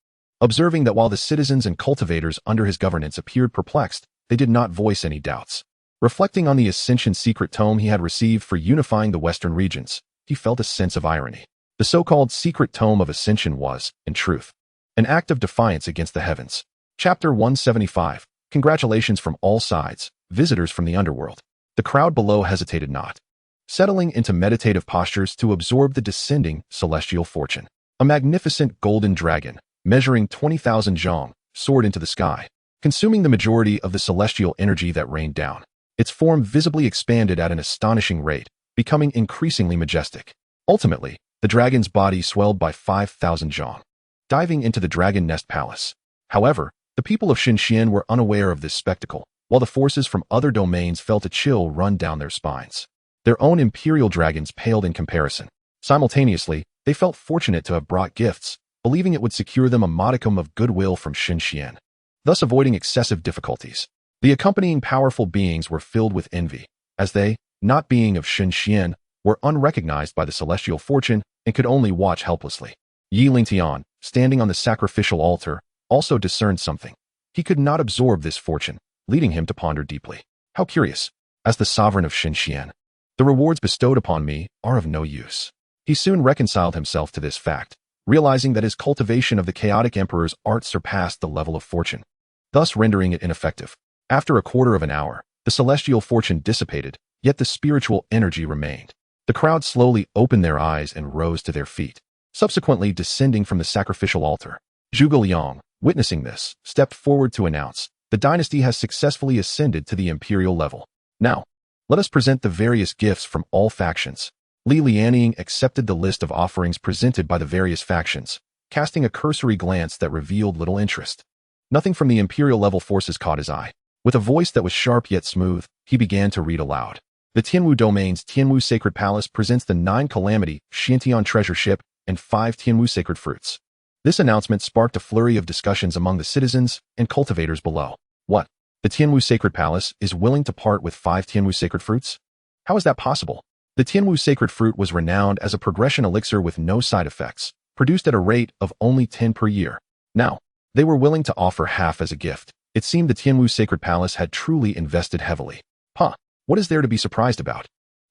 Observing that while the citizens and cultivators under his governance appeared perplexed, they did not voice any doubts. Reflecting on the Ascension secret tome he had received for unifying the western regions, he felt a sense of irony. The so-called secret tome of Ascension was, in truth, an act of defiance against the heavens. Chapter 175. Congratulations from all sides, visitors from the underworld. The crowd below hesitated not, settling into meditative postures to absorb the descending celestial fortune. A magnificent golden dragon, measuring 20,000 zhong, soared into the sky, consuming the majority of the celestial energy that rained down. Its form visibly expanded at an astonishing rate, becoming increasingly majestic. Ultimately, the dragon's body swelled by 5,000 zhong, diving into the Dragon Nest Palace. However, the people of Xianxian were unaware of this spectacle, while the forces from other domains felt a chill run down their spines. Their own imperial dragons paled in comparison. Simultaneously, they felt fortunate to have brought gifts, believing it would secure them a modicum of goodwill from Xianxian, thus avoiding excessive difficulties. The accompanying powerful beings were filled with envy, as they, not being of Xianxian, were unrecognized by the celestial fortune and could only watch helplessly. Yi Lingtian, standing on the sacrificial altar, also discerned something. He could not absorb this fortune, leading him to ponder deeply. How curious. As the sovereign of Xianxian, the rewards bestowed upon me are of no use. He soon reconciled himself to this fact, realizing that his cultivation of the chaotic emperor's art surpassed the level of fortune, thus rendering it ineffective. After a quarter of an hour, the celestial fortune dissipated, yet the spiritual energy remained. The crowd slowly opened their eyes and rose to their feet, subsequently descending from the sacrificial altar. Zhuge Liang, witnessing this, stepped forward to announce, the dynasty has successfully ascended to the imperial level. Now, let us present the various gifts from all factions. Li Lianying accepted the list of offerings presented by the various factions, casting a cursory glance that revealed little interest. Nothing from the imperial level forces caught his eye. With a voice that was sharp yet smooth, he began to read aloud. The Tianwu Domain's Tianwu Sacred Palace presents the 9 Calamity Xiantian Treasure Ship and 5 Tianwu Sacred Fruits. This announcement sparked a flurry of discussions among the citizens and cultivators below. What? The Tianwu Sacred Palace is willing to part with 5 Tianwu Sacred Fruits? How is that possible? The Tianwu Sacred Fruit was renowned as a progression elixir with no side effects, produced at a rate of only 10 per year. Now, they were willing to offer half as a gift. It seemed the Tianwu Sacred Palace had truly invested heavily. What is there to be surprised about?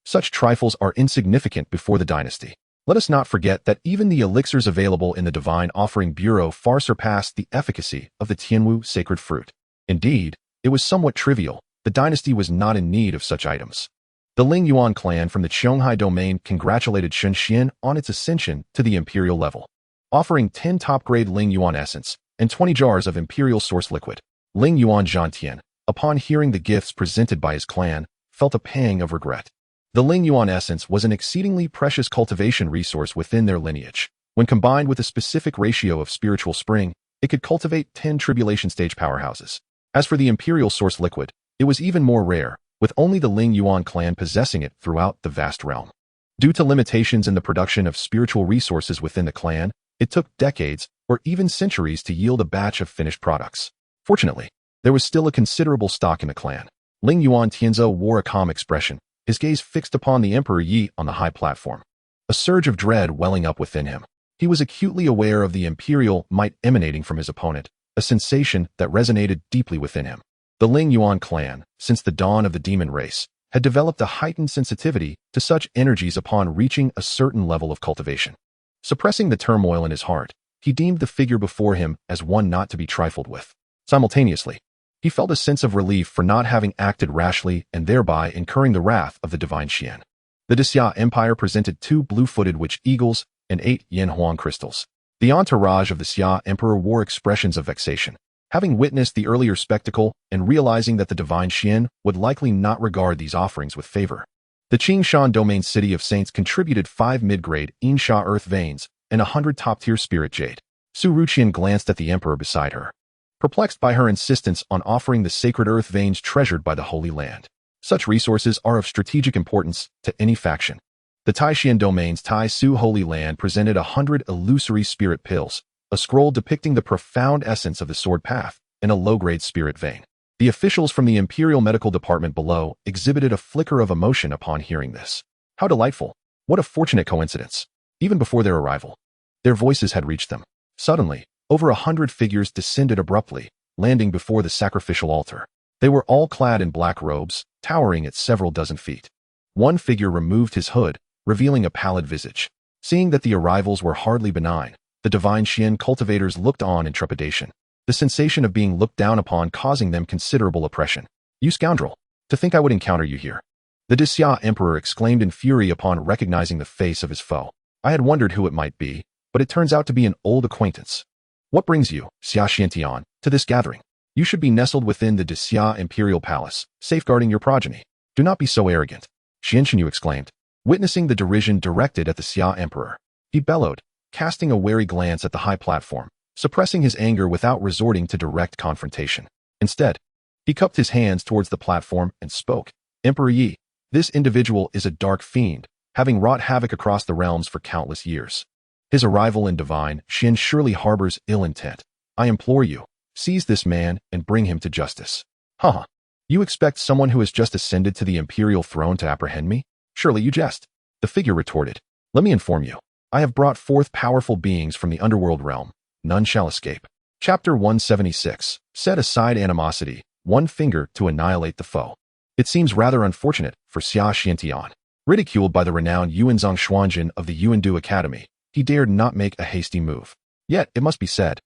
Such trifles are insignificant before the dynasty. Let us not forget that even the elixirs available in the Divine Offering Bureau far surpassed the efficacy of the Tianwu Sacred Fruit. Indeed, it was somewhat trivial. The dynasty was not in need of such items. The Lingyuan clan from the Qionghai domain congratulated Xianxian on its ascension to the imperial level, offering 10 top-grade Lingyuan essence and 20 jars of imperial source liquid. Lingyuan Zhantian, upon hearing the gifts presented by his clan, felt a pang of regret. The Lingyuan essence was an exceedingly precious cultivation resource within their lineage. When combined with a specific ratio of spiritual spring, it could cultivate 10 tribulation stage powerhouses. As for the imperial source liquid, it was even more rare, with only the Lingyuan clan possessing it throughout the vast realm. Due to limitations in the production of spiritual resources within the clan, it took decades or even centuries to yield a batch of finished products. Fortunately, there was still a considerable stock in the clan. Lingyuan Tianzhou wore a calm expression, his gaze fixed upon the Emperor Yi on the high platform. A surge of dread welling up within him. He was acutely aware of the imperial might emanating from his opponent, a sensation that resonated deeply within him. The Lingyuan clan, since the dawn of the demon race, had developed a heightened sensitivity to such energies upon reaching a certain level of cultivation. Suppressing the turmoil in his heart, he deemed the figure before him as one not to be trifled with. Simultaneously, he felt a sense of relief for not having acted rashly and thereby incurring the wrath of the divine Xian. The Dixia Empire presented 2 blue-footed witch eagles and 8 Yanhuang crystals. The entourage of the Xia Emperor wore expressions of vexation, having witnessed the earlier spectacle and realizing that the divine Xian would likely not regard these offerings with favor. The Qingshan Domain City of Saints contributed 5 mid-grade Yinsha earth veins and 100 top-tier spirit jade. Su Ruqian glanced at the emperor beside her, perplexed by her insistence on offering the sacred earth veins treasured by the Holy Land. Such resources are of strategic importance to any faction. The Taishan Domain's Tai Su Holy Land presented 100 illusory spirit pills, a scroll depicting the profound essence of the sword path, and a low-grade spirit vein. The officials from the Imperial Medical Department below exhibited a flicker of emotion upon hearing this. How delightful! What a fortunate coincidence! Even before their arrival, their voices had reached them. Suddenly, over 100 figures descended abruptly, landing before the sacrificial altar. They were all clad in black robes, towering at several dozen feet. One figure removed his hood, revealing a pallid visage. Seeing that the arrivals were hardly benign, the divine Xian cultivators looked on in trepidation, the sensation of being looked down upon causing them considerable oppression. You scoundrel! To think I would encounter you here! The Dixia Emperor exclaimed in fury upon recognizing the face of his foe. I had wondered who it might be, but it turns out to be an old acquaintance. What brings you, Xia Xiantian, to this gathering? You should be nestled within the Dixia Imperial Palace, safeguarding your progeny. Do not be so arrogant, Xianxiu exclaimed, witnessing the derision directed at the Xia Emperor. He bellowed, casting a wary glance at the high platform, suppressing his anger without resorting to direct confrontation. Instead, he cupped his hands towards the platform and spoke. Emperor Yi, this individual is a dark fiend, having wrought havoc across the realms for countless years. His arrival in divine Xian surely harbors ill intent. I implore you, seize this man and bring him to justice. Haha. You expect someone who has just ascended to the imperial throne to apprehend me? Surely you jest. The figure retorted. Let me inform you. I have brought forth powerful beings from the underworld realm. None shall escape. Chapter 176. Set aside animosity, one finger to annihilate the foe. It seems rather unfortunate for Xia Xiantian. Ridiculed by the renowned Yuanzong Xuanjin of the Yuandu Academy, he dared not make a hasty move. Yet, it must be said,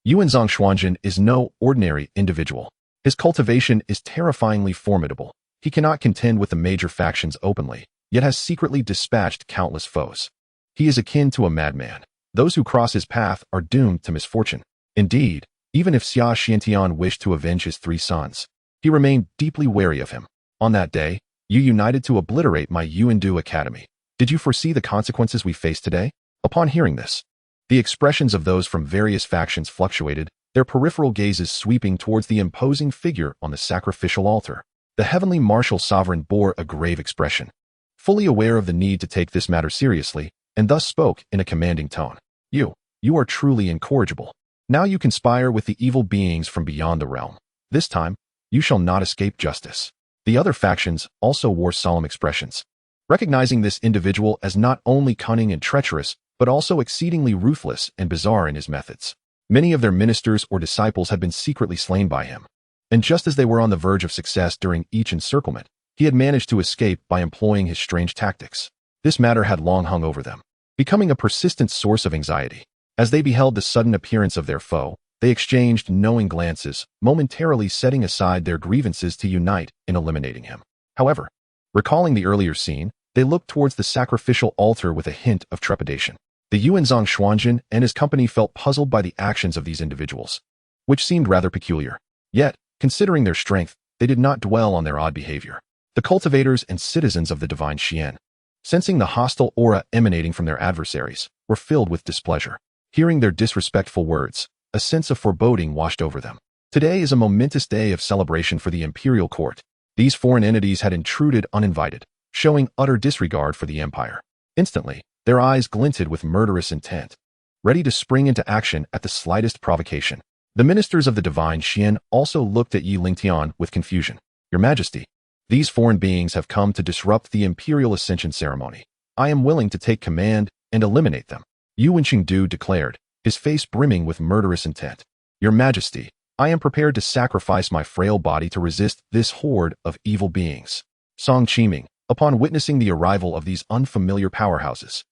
Yuanzong Xuanjin is no ordinary individual. His cultivation is terrifyingly formidable. He cannot contend with the major factions openly, yet has secretly dispatched countless foes. He is akin to a madman. Those who cross his path are doomed to misfortune. Indeed, even if Xia Xiantian wished to avenge his 3 sons, he remained deeply wary of him. On that day, you united to obliterate my Yuandu Academy. Did you foresee the consequences we face today? Upon hearing this, the expressions of those from various factions fluctuated, their peripheral gazes sweeping towards the imposing figure on the sacrificial altar. The heavenly martial sovereign bore a grave expression, fully aware of the need to take this matter seriously, and thus spoke in a commanding tone. You are truly incorrigible. Now you conspire with the evil beings from beyond the realm. This time, you shall not escape justice. The other factions also wore solemn expressions, recognizing this individual as not only cunning and treacherous, but also exceedingly ruthless and bizarre in his methods. Many of their ministers or disciples had been secretly slain by him, and just as they were on the verge of success during each encirclement, he had managed to escape by employing his strange tactics. This matter had long hung over them, becoming a persistent source of anxiety. As they beheld the sudden appearance of their foe, they exchanged knowing glances, momentarily setting aside their grievances to unite in eliminating him. However, recalling the earlier scene, they looked towards the sacrificial altar with a hint of trepidation. The Yuanzong Xuanjin and his company felt puzzled by the actions of these individuals, which seemed rather peculiar. Yet, considering their strength, they did not dwell on their odd behavior. The cultivators and citizens of the divine Xian, sensing the hostile aura emanating from their adversaries, were filled with displeasure. Hearing their disrespectful words, a sense of foreboding washed over them. Today is a momentous day of celebration for the imperial court. These foreign entities had intruded uninvited, showing utter disregard for the empire. Instantly, their eyes glinted with murderous intent, ready to spring into action at the slightest provocation. The ministers of the divine Xian also looked at Lingtian with confusion. Your Majesty, these foreign beings have come to disrupt the imperial ascension ceremony. I am willing to take command and eliminate them. Yuanqingdu declared, his face brimming with murderous intent. Your Majesty, I am prepared to sacrifice my frail body to resist this horde of evil beings. Song Qiming, upon witnessing the arrival of these unfamiliar powerhouses,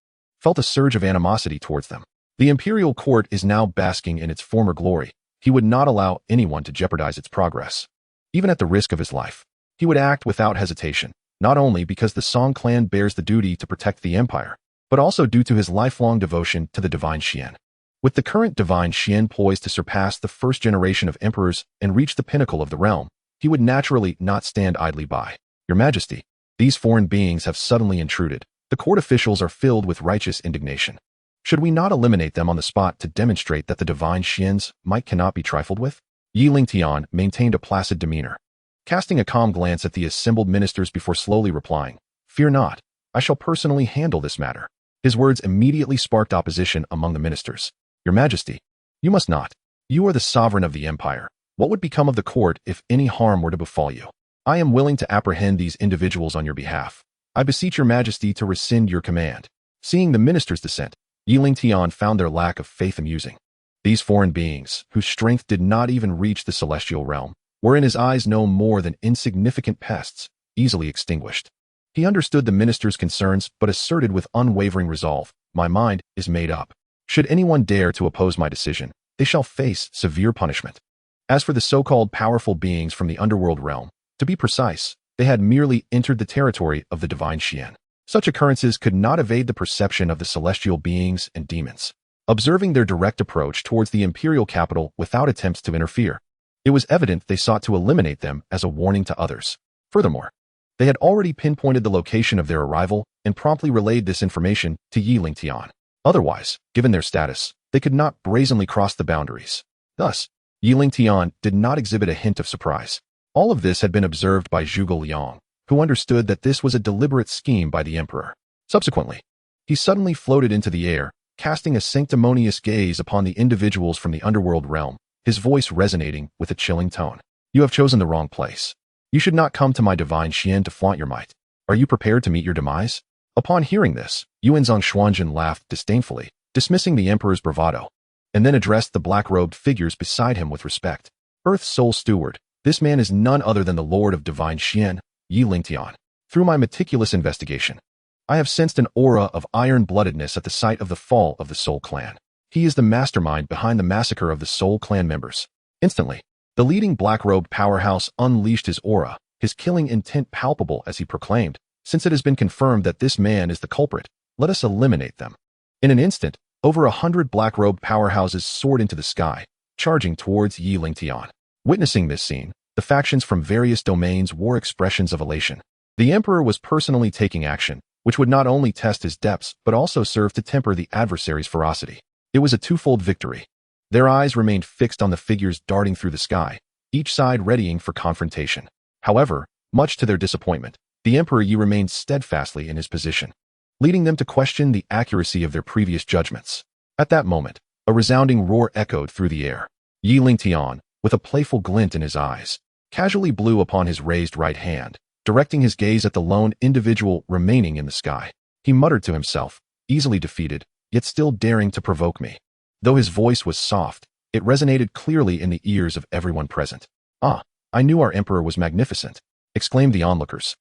felt a surge of animosity towards them. The imperial court is now basking in its former glory. He would not allow anyone to jeopardize its progress. Even at the risk of his life, he would act without hesitation, not only because the Song clan bears the duty to protect the empire, but also due to his lifelong devotion to the divine Xian. With the current divine Xian poised to surpass the first generation of emperors and reach the pinnacle of the realm, he would naturally not stand idly by. Your Majesty, these foreign beings have suddenly intruded. The court officials are filled with righteous indignation. Should we not eliminate them on the spot to demonstrate that the divine Xian's might cannot be trifled with? Lingtian maintained a placid demeanor, casting a calm glance at the assembled ministers before slowly replying, Fear not, I shall personally handle this matter. His words immediately sparked opposition among the ministers. Your Majesty, you must not. You are the sovereign of the empire. What would become of the court if any harm were to befall you? I am willing to apprehend these individuals on your behalf. I beseech your Majesty to rescind your command. Seeing the ministers' dissent, Lingtian found their lack of faith amusing. These foreign beings, whose strength did not even reach the celestial realm, were in his eyes no more than insignificant pests, easily extinguished. He understood the minister's concerns but asserted with unwavering resolve, My mind is made up. Should anyone dare to oppose my decision, they shall face severe punishment. As for the so-called powerful beings from the underworld realm, to be precise, they had merely entered the territory of the divine Xian. Such occurrences could not evade the perception of the celestial beings and demons, observing their direct approach towards the imperial capital without attempts to interfere. It was evident they sought to eliminate them as a warning to others. Furthermore, they had already pinpointed the location of their arrival and promptly relayed this information to Lingtian. Otherwise, given their status, they could not brazenly cross the boundaries. Thus, Lingtian did not exhibit a hint of surprise. All of this had been observed by Zhuge Liang, who understood that this was a deliberate scheme by the emperor. Subsequently, he suddenly floated into the air, casting a sanctimonious gaze upon the individuals from the underworld realm, his voice resonating with a chilling tone. You have chosen the wrong place. You should not come to my divine Xian to flaunt your might. Are you prepared to meet your demise? Upon hearing this, Yuanzong Xuanjin laughed disdainfully, dismissing the emperor's bravado. and then addressed the black-robed figures beside him with respect. Earth's sole steward, this man is none other than the Lord of Divine Xian, Lingtian. Through my meticulous investigation, I have sensed an aura of iron-bloodedness at the site of the fall of the Soul Clan. He is the mastermind behind the massacre of the Soul Clan members. Instantly, the leading black-robed powerhouse unleashed his aura, his killing intent palpable as he proclaimed, "Since it has been confirmed that this man is the culprit, let us eliminate them." In an instant, over 100 black-robed powerhouses soared into the sky, charging towards Lingtian. Witnessing this scene, the factions from various domains wore expressions of elation. The Emperor was personally taking action, which would not only test his depths but also serve to temper the adversary's ferocity. It was a twofold victory. Their eyes remained fixed on the figures darting through the sky, each side readying for confrontation. However, much to their disappointment, the Emperor Yi remained steadfastly in his position, leading them to question the accuracy of their previous judgments. At that moment, a resounding roar echoed through the air. Lingtian, with a playful glint in his eyes, casually blew upon his raised right hand, directing his gaze at the lone individual remaining in the sky. He muttered to himself, easily defeated, yet still daring to provoke me. Though his voice was soft, it resonated clearly in the ears of everyone present. "Ah, I knew our Emperor was magnificent," exclaimed the onlookers,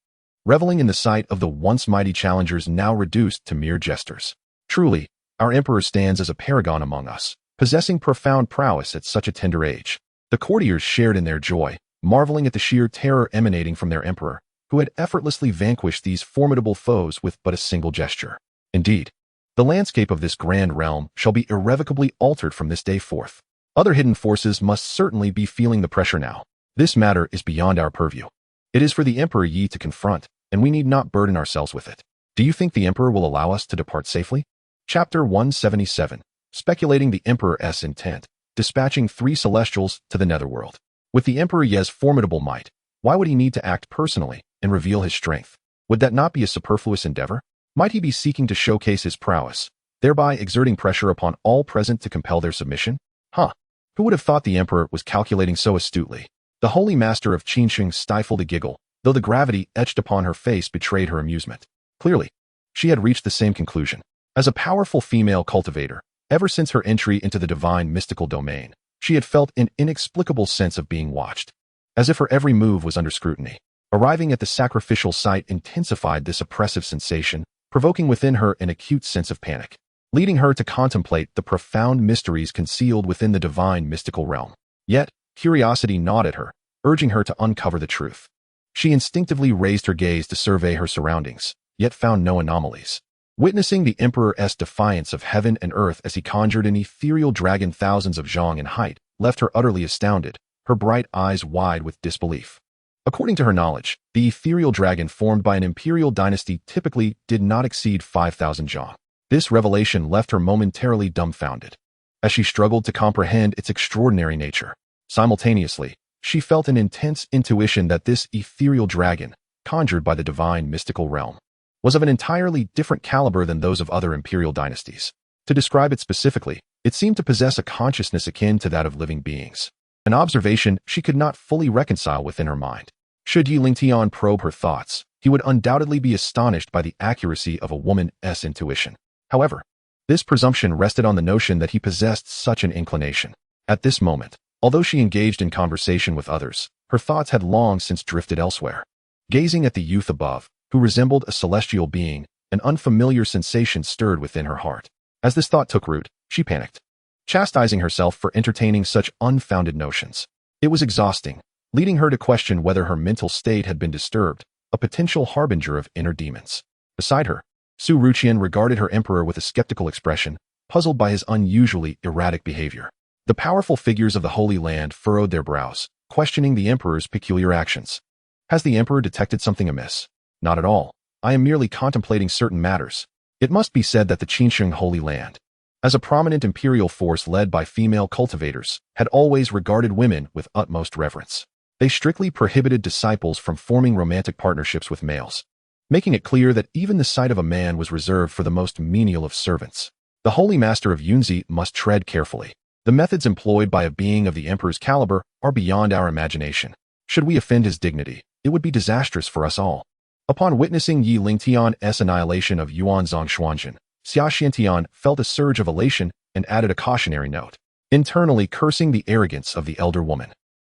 reveling in the sight of the once mighty challengers now reduced to mere jesters. "Truly, our Emperor stands as a paragon among us, possessing profound prowess at such a tender age." The courtiers shared in their joy, marveling at the sheer terror emanating from their Emperor, who had effortlessly vanquished these formidable foes with but a single gesture. Indeed, the landscape of this grand realm shall be irrevocably altered from this day forth. Other hidden forces must certainly be feeling the pressure now. This matter is beyond our purview. It is for the Emperor Yi to confront, and we need not burden ourselves with it. Do you think the Emperor will allow us to depart safely? Chapter 177. Speculating the Emperor's intent, dispatching 3 celestials to the netherworld. With the Emperor Yi's formidable might, why would he need to act personally and reveal his strength? Would that not be a superfluous endeavor? Might he be seeking to showcase his prowess, thereby exerting pressure upon all present to compel their submission? Who would have thought the Emperor was calculating so astutely? The holy master of Xianxia stifled a giggle, though the gravity etched upon her face betrayed her amusement. Clearly, she had reached the same conclusion. As a powerful female cultivator, ever since her entry into the divine mystical domain, she had felt an inexplicable sense of being watched, as if her every move was under scrutiny. Arriving at the sacrificial site intensified this oppressive sensation, provoking within her an acute sense of panic, leading her to contemplate the profound mysteries concealed within the divine mystical realm. Yet, curiosity gnawed at her, urging her to uncover the truth. She instinctively raised her gaze to survey her surroundings, yet found no anomalies. Witnessing the Emperor's defiance of heaven and earth as he conjured an ethereal dragon thousands of zhang in height left her utterly astounded, her bright eyes wide with disbelief. According to her knowledge, the ethereal dragon formed by an imperial dynasty typically did not exceed 5,000 zhang. This revelation left her momentarily dumbfounded, as she struggled to comprehend its extraordinary nature. Simultaneously, she felt an intense intuition that this ethereal dragon, conjured by the divine mystical realm, was of an entirely different caliber than those of other imperial dynasties. To describe it specifically, it seemed to possess a consciousness akin to that of living beings, an observation she could not fully reconcile within her mind. Should Lingtian probe her thoughts, he would undoubtedly be astonished by the accuracy of a woman's intuition. However, this presumption rested on the notion that he possessed such an inclination. At this moment, although she engaged in conversation with others, her thoughts had long since drifted elsewhere. Gazing at the youth above, who resembled a celestial being, an unfamiliar sensation stirred within her heart. As this thought took root, she panicked, chastising herself for entertaining such unfounded notions. It was exhausting, leading her to question whether her mental state had been disturbed, a potential harbinger of inner demons. Beside her, Su Ruqian regarded her emperor with a skeptical expression, puzzled by his unusually erratic behavior. The powerful figures of the Holy Land furrowed their brows, questioning the emperor's peculiar actions. Has the emperor detected something amiss? Not at all. I am merely contemplating certain matters. It must be said that the Xianxia Holy Land, as a prominent imperial force led by female cultivators, had always regarded women with utmost reverence. They strictly prohibited disciples from forming romantic partnerships with males, making it clear that even the sight of a man was reserved for the most menial of servants. The Holy Master of Yunzi must tread carefully. The methods employed by a being of the Emperor's caliber are beyond our imagination. Should we offend his dignity, it would be disastrous for us all. Upon witnessing Lingtian's annihilation of Yuanzhang Xuanzhan, Xianxiatian felt a surge of elation and added a cautionary note. internally cursing the arrogance of the elder woman.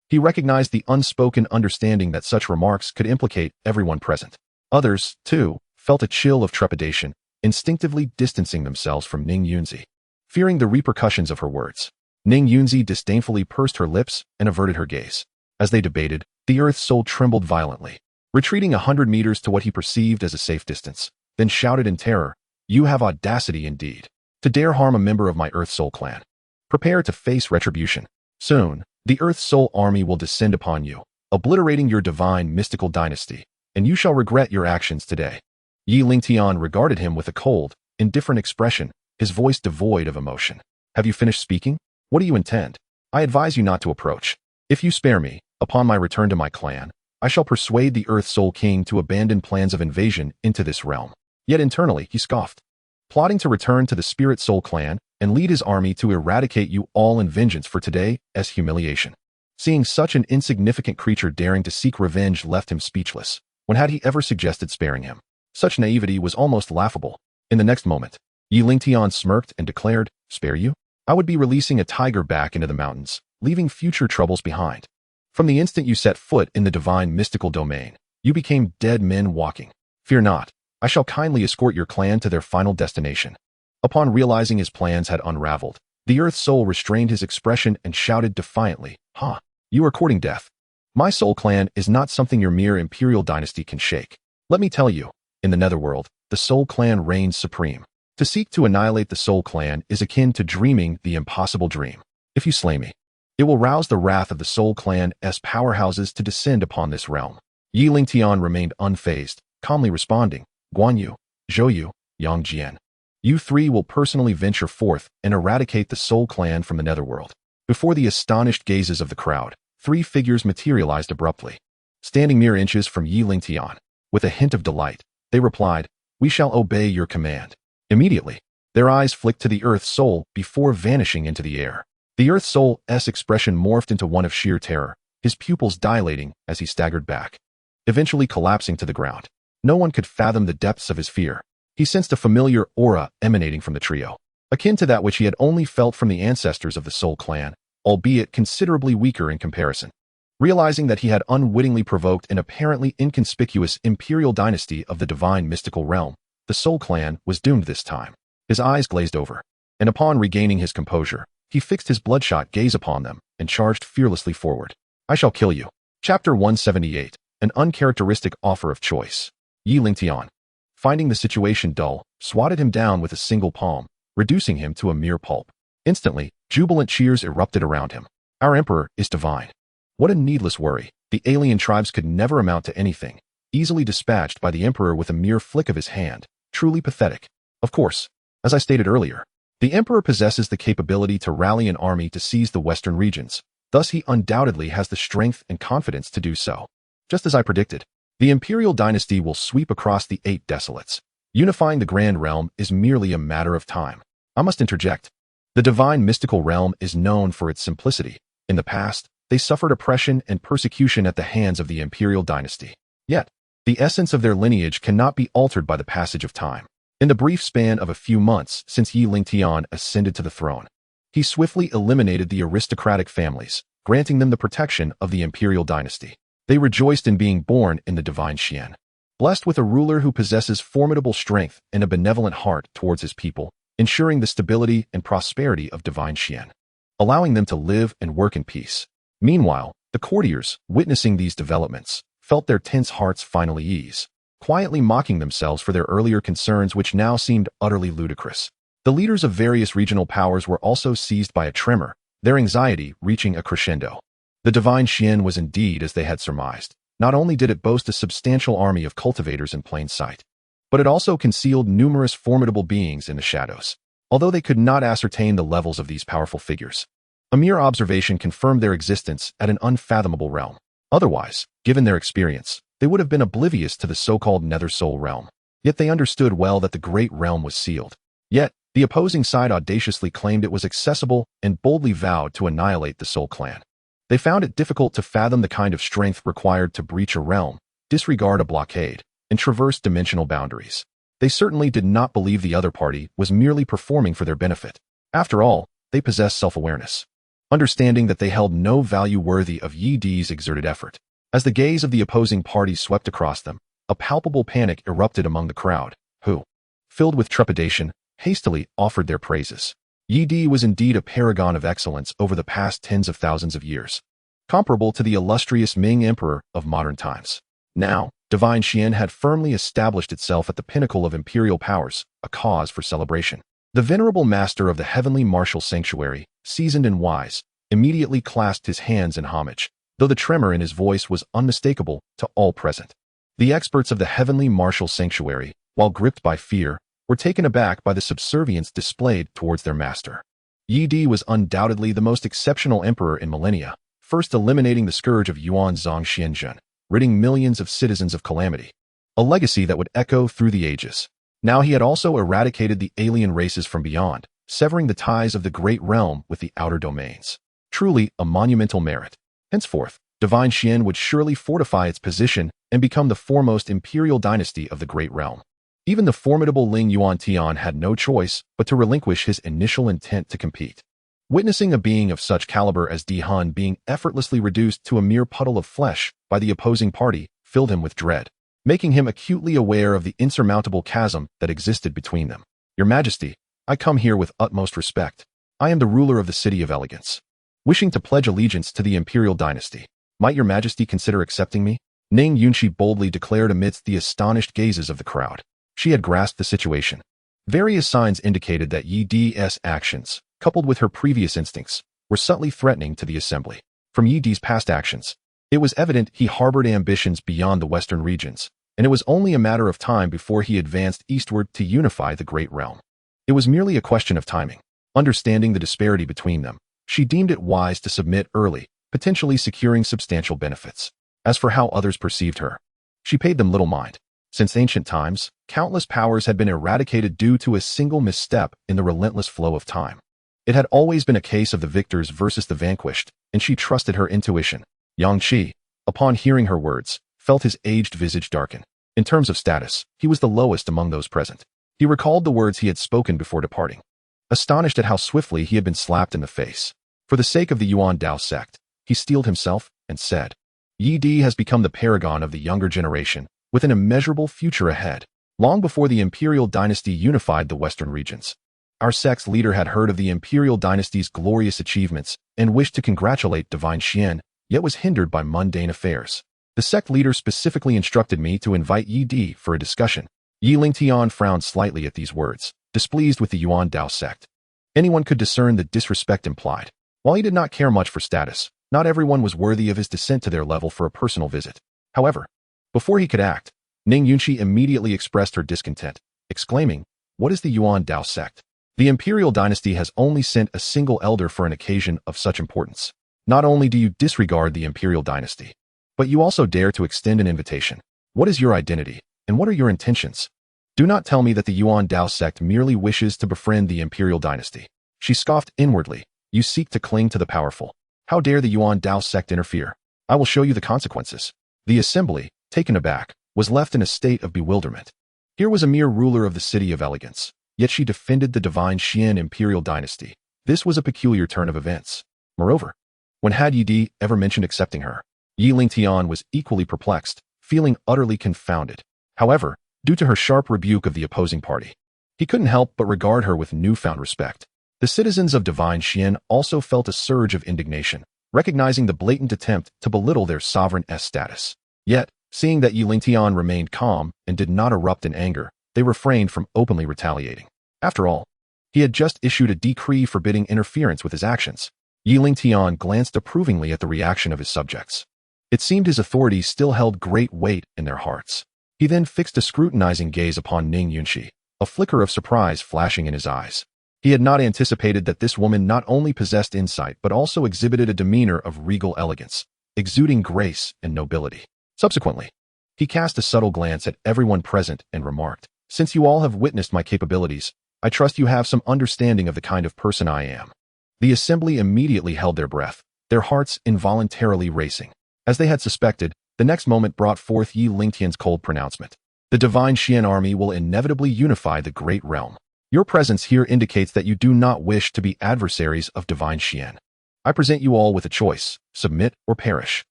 He recognized the unspoken understanding that such remarks could implicate everyone present. Others, too, felt a chill of trepidation, instinctively distancing themselves from Ning Yunzi, fearing the repercussions of her words. Ning Yunzi disdainfully pursed her lips and averted her gaze. As they debated, the Earth Soul trembled violently, retreating 100 meters to what he perceived as a safe distance, then shouted in terror, "You have audacity indeed, to dare harm a member of my Earth Soul clan. Prepare to face retribution. Soon, the Earth Soul army will descend upon you, obliterating your divine mystical dynasty, and you shall regret your actions today." Yi Lingtian regarded him with a cold, indifferent expression, his voice devoid of emotion. "Have you finished speaking? What do you intend? I advise you not to approach. If you spare me, upon my return to my clan, I shall persuade the Earth Soul King to abandon plans of invasion into this realm." Yet internally, he scoffed, plotting to return to the Spirit Soul clan and lead his army to eradicate you all in vengeance for today as humiliation. Seeing such an insignificant creature daring to seek revenge left him speechless. When had he ever suggested sparing him? Such naivety was almost laughable. In the next moment, Yi Lingtian smirked and declared, "Spare you? I would be releasing a tiger back into the mountains, leaving future troubles behind. From the instant you set foot in the divine mystical domain, you became dead men walking. Fear not, I shall kindly escort your clan to their final destination." Upon realizing his plans had unraveled, the Earth Soul restrained his expression and shouted defiantly, "Ha! You are courting death. My Soul clan is not something your mere imperial dynasty can shake. Let me tell you, in the netherworld, the Soul clan reigns supreme. To seek to annihilate the Soul clan is akin to dreaming the impossible dream. If you slay me, it will rouse the wrath of the Soul clan's powerhouses to descend upon this realm." Yi Lingtian remained unfazed, calmly responding, "Guan Yu, Zhou Yu, Yang Jian. You three will personally venture forth and eradicate the Soul clan from the netherworld." Before the astonished gazes of the crowd, three figures materialized abruptly. Standing mere inches from Yi Lingtian, with a hint of delight, they replied, "We shall obey your command." Immediately, their eyes flicked to the Earth Soul before vanishing into the air. The Earth Soul's expression morphed into one of sheer terror, his pupils dilating as he staggered back, eventually collapsing to the ground. No one could fathom the depths of his fear. He sensed a familiar aura emanating from the trio, akin to that which he had only felt from the ancestors of the Soul clan, albeit considerably weaker in comparison. Realizing that he had unwittingly provoked an apparently inconspicuous imperial dynasty of the divine mystical realm, the Soul clan was doomed this time. His eyes glazed over, and upon regaining his composure, he fixed his bloodshot gaze upon them and charged fearlessly forward. "I shall kill you." Chapter 178, An Uncharacteristic Offer of Choice. Yi Lingtian, finding the situation dull, swatted him down with a single palm, reducing him to a mere pulp. Instantly, jubilant cheers erupted around him. "Our emperor is divine." What a needless worry. The alien tribes could never amount to anything, easily dispatched by the emperor with a mere flick of his hand. Truly pathetic. Of course, as I stated earlier, the emperor possesses the capability to rally an army to seize the western regions. Thus he undoubtedly has the strength and confidence to do so. Just as I predicted, the imperial dynasty will sweep across the 8 desolates. Unifying the grand realm is merely a matter of time. I must interject. The divine mystical realm is known for its simplicity. In the past, they suffered oppression and persecution at the hands of the imperial dynasty. Yet, the essence of their lineage cannot be altered by the passage of time. In the brief span of a few months since Yi Lingtian ascended to the throne, he swiftly eliminated the aristocratic families, granting them the protection of the imperial dynasty. They rejoiced in being born in the divine Xian, blessed with a ruler who possesses formidable strength and a benevolent heart towards his people, ensuring the stability and prosperity of divine Xian, allowing them to live and work in peace. Meanwhile, the courtiers, witnessing these developments, felt their tense hearts finally ease, quietly mocking themselves for their earlier concerns which now seemed utterly ludicrous. The leaders of various regional powers were also seized by a tremor, their anxiety reaching a crescendo. The divine Xian was indeed as they had surmised. Not only did it boast a substantial army of cultivators in plain sight, but it also concealed numerous formidable beings in the shadows. Although they could not ascertain the levels of these powerful figures, a mere observation confirmed their existence at an unfathomable realm. Otherwise, given their experience, they would have been oblivious to the so-called Nether Soul realm. Yet they understood well that the great realm was sealed. Yet, the opposing side audaciously claimed it was accessible and boldly vowed to annihilate the Soul clan. They found it difficult to fathom the kind of strength required to breach a realm, disregard a blockade, and traverse dimensional boundaries. They certainly did not believe the other party was merely performing for their benefit. After all, they possessed self-awareness, understanding that they held no value worthy of Yi Di's exerted effort. As the gaze of the opposing party swept across them, a palpable panic erupted among the crowd, who, filled with trepidation, hastily offered their praises. Yi Di was indeed a paragon of excellence over the past tens of thousands of years, comparable to the illustrious Ming Emperor of modern times. Now, Divine Xian had firmly established itself at the pinnacle of imperial powers, a cause for celebration. The venerable master of the heavenly martial sanctuary, seasoned and wise, immediately clasped his hands in homage, though the tremor in his voice was unmistakable to all present. The experts of the heavenly martial sanctuary, while gripped by fear, were taken aback by the subservience displayed towards their master. Yi Di was undoubtedly the most exceptional emperor in millennia, first eliminating the scourge of Yuan Zhong Xianzhen, ridding millions of citizens of calamity, a legacy that would echo through the ages. Now he had also eradicated the alien races from beyond, severing the ties of the great realm with the outer domains. Truly a monumental merit. Henceforth, Divine Xian would surely fortify its position and become the foremost imperial dynasty of the great realm. Even the formidable Ling Yuantian had no choice but to relinquish his initial intent to compete. Witnessing a being of such caliber as Di Han being effortlessly reduced to a mere puddle of flesh by the opposing party filled him with dread, making him acutely aware of the insurmountable chasm that existed between them. Your Majesty, I come here with utmost respect. I am the ruler of the city of Elegance, wishing to pledge allegiance to the imperial dynasty. Might your Majesty consider accepting me? Ning Yunxi boldly declared amidst the astonished gazes of the crowd. She had grasped the situation. Various signs indicated that Yi Di's actions, coupled with her previous instincts, were subtly threatening to the assembly. From Yi Di's past actions, it was evident he harbored ambitions beyond the western regions, and it was only a matter of time before he advanced eastward to unify the great realm. It was merely a question of timing. Understanding the disparity between them, she deemed it wise to submit early, potentially securing substantial benefits. As for how others perceived her, she paid them little mind. Since ancient times, countless powers had been eradicated due to a single misstep in the relentless flow of time. It had always been a case of the victors versus the vanquished, and she trusted her intuition. Yang Qi, upon hearing her words, felt his aged visage darken. In terms of status, he was the lowest among those present. He recalled the words he had spoken before departing, astonished at how swiftly he had been slapped in the face. For the sake of the Yuan Dao sect, he steeled himself and said, Yi Di has become the paragon of the younger generation, with an immeasurable future ahead. Long before the imperial dynasty unified the western regions, our sect's leader had heard of the imperial dynasty's glorious achievements and wished to congratulate Divine Xian, yet was hindered by mundane affairs. The sect leader specifically instructed me to invite Yi Di for a discussion. Yi Lingtian frowned slightly at these words, displeased with the Yuan Dao sect. Anyone could discern the disrespect implied. While he did not care much for status, not everyone was worthy of his descent to their level for a personal visit. However, before he could act, Ning Yunxi immediately expressed her discontent, exclaiming, What is the Yuan Dao sect? The imperial dynasty has only sent a single elder for an occasion of such importance. Not only do you disregard the imperial dynasty, but you also dare to extend an invitation. What is your identity, and what are your intentions? Do not tell me that the Yuan Dao sect merely wishes to befriend the imperial dynasty. She scoffed inwardly. You seek to cling to the powerful. How dare the Yuan Dao sect interfere? I will show you the consequences. The assembly, taken aback, was left in a state of bewilderment. Here was a mere ruler of the city of Elegance, yet she defended the Divine Xian imperial dynasty. This was a peculiar turn of events. Moreover, when had Yi Di ever mentioned accepting her? Yi Lingtian was equally perplexed, feeling utterly confounded. However, due to her sharp rebuke of the opposing party, he couldn't help but regard her with newfound respect. The citizens of Divine Xian also felt a surge of indignation, recognizing the blatant attempt to belittle their sovereign-'s status. Yet, seeing that Yi Lingtian remained calm and did not erupt in anger, they refrained from openly retaliating. After all, he had just issued a decree forbidding interference with his actions. Yi Lingtian glanced approvingly at the reaction of his subjects. It seemed his authority still held great weight in their hearts. He then fixed a scrutinizing gaze upon Ning Yunxi, a flicker of surprise flashing in his eyes. He had not anticipated that this woman not only possessed insight but also exhibited a demeanor of regal elegance, exuding grace and nobility. Subsequently, he cast a subtle glance at everyone present and remarked, Since you all have witnessed my capabilities, I trust you have some understanding of the kind of person I am. The assembly immediately held their breath, their hearts involuntarily racing. As they had suspected, the next moment brought forth Yi Lingtian's cold pronouncement. The Divine Xian army will inevitably unify the great realm. Your presence here indicates that you do not wish to be adversaries of divine Xian. I present you all with a choice, submit or perish.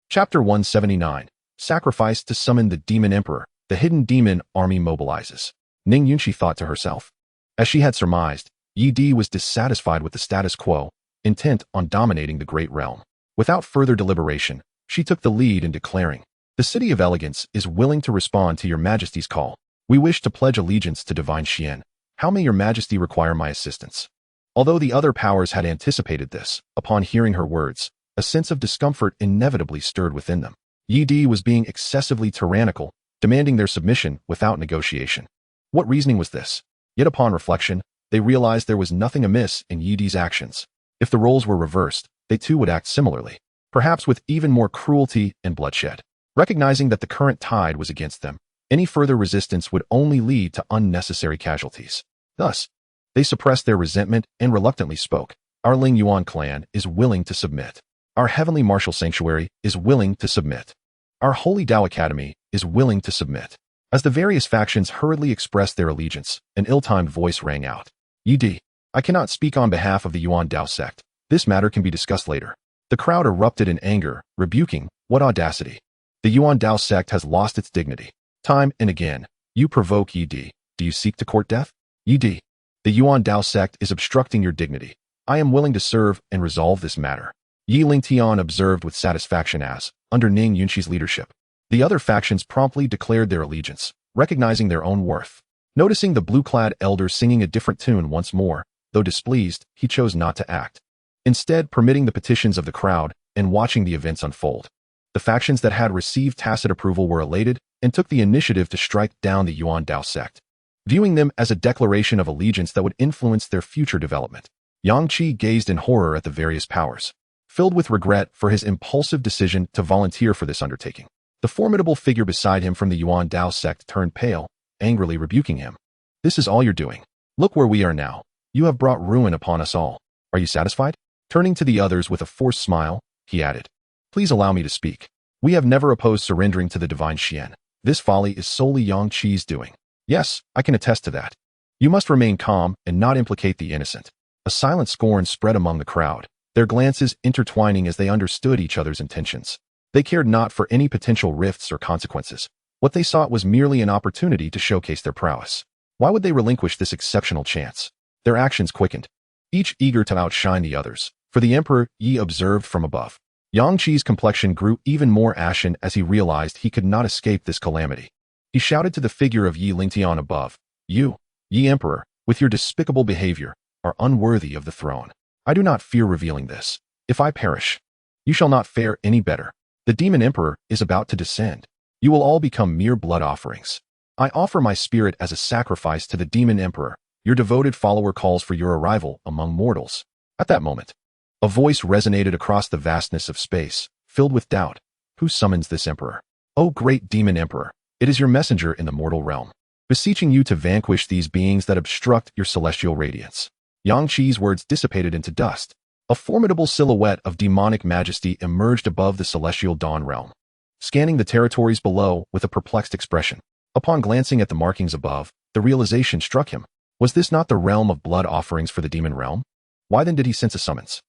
Chapter 179. Sacrifice to summon the Demon Emperor. The hidden demon army mobilizes. Ning Yunxi thought to herself. As she had surmised, Yi Di was dissatisfied with the status quo, intent on dominating the great realm. Without further deliberation, she took the lead in declaring, "The City of Elegance is willing to respond to your Majesty's call. We wish to pledge allegiance to divine Xian. How may your Majesty require my assistance?" Although the other powers had anticipated this, upon hearing her words, a sense of discomfort inevitably stirred within them. Yi Di was being excessively tyrannical, demanding their submission without negotiation. What reasoning was this? Yet upon reflection, they realized there was nothing amiss in Yi Di's actions. If the roles were reversed, they too would act similarly, perhaps with even more cruelty and bloodshed. Recognizing that the current tide was against them, any further resistance would only lead to unnecessary casualties. Thus, they suppressed their resentment and reluctantly spoke. Our Ling Yuan clan is willing to submit. Our heavenly martial sanctuary is willing to submit. Our Holy Dao Academy is willing to submit. As the various factions hurriedly expressed their allegiance, an ill-timed voice rang out. Yi Di, I cannot speak on behalf of the Yuan Dao sect. This matter can be discussed later. The crowd erupted in anger, rebuking, what audacity. The Yuan Dao sect has lost its dignity. Time and again, you provoke Yi Di. Do you seek to court death? Yi Di, the Yuan Dao sect is obstructing your dignity. I am willing to serve and resolve this matter. Yi Lingtian observed with satisfaction as, under Ning Yunxi's leadership, the other factions promptly declared their allegiance, recognizing their own worth. Noticing the blue-clad elder singing a different tune once more, though displeased, he chose not to act. Instead, permitting the petitions of the crowd and watching the events unfold. The factions that had received tacit approval were elated and took the initiative to strike down the Yuan Dao sect, viewing them as a declaration of allegiance that would influence their future development. Yang Qi gazed in horror at the various powers, filled with regret for his impulsive decision to volunteer for this undertaking. The formidable figure beside him from the Yuan Dao sect turned pale, angrily rebuking him. This is all you're doing. Look where we are now. You have brought ruin upon us all. Are you satisfied? Turning to the others with a forced smile, he added, Please allow me to speak. We have never opposed surrendering to the divine Xian. This folly is solely Yang Qi's doing. Yes, I can attest to that. You must remain calm and not implicate the innocent. A silent scorn spread among the crowd, their glances intertwining as they understood each other's intentions. They cared not for any potential rifts or consequences. What they sought was merely an opportunity to showcase their prowess. Why would they relinquish this exceptional chance? Their actions quickened, each eager to outshine the others. For the Emperor, Yi observed from above. Yang Qi's complexion grew even more ashen as he realized he could not escape this calamity. He shouted to the figure of Yi Lingtian above, You, Yi Emperor, with your despicable behavior, are unworthy of the throne. I do not fear revealing this. If I perish, you shall not fare any better. The Demon Emperor is about to descend. You will all become mere blood offerings. I offer my spirit as a sacrifice to the Demon Emperor. Your devoted follower calls for your arrival among mortals. At that moment, a voice resonated across the vastness of space, filled with doubt. Who summons this emperor? O great Demon Emperor, it is your messenger in the mortal realm, beseeching you to vanquish these beings that obstruct your celestial radiance. Yang Qi's words dissipated into dust. A formidable silhouette of demonic majesty emerged above the celestial dawn realm, scanning the territories below with a perplexed expression. Upon glancing at the markings above, the realization struck him. Was this not the realm of blood offerings for the demon realm? Why then did he sense a summons?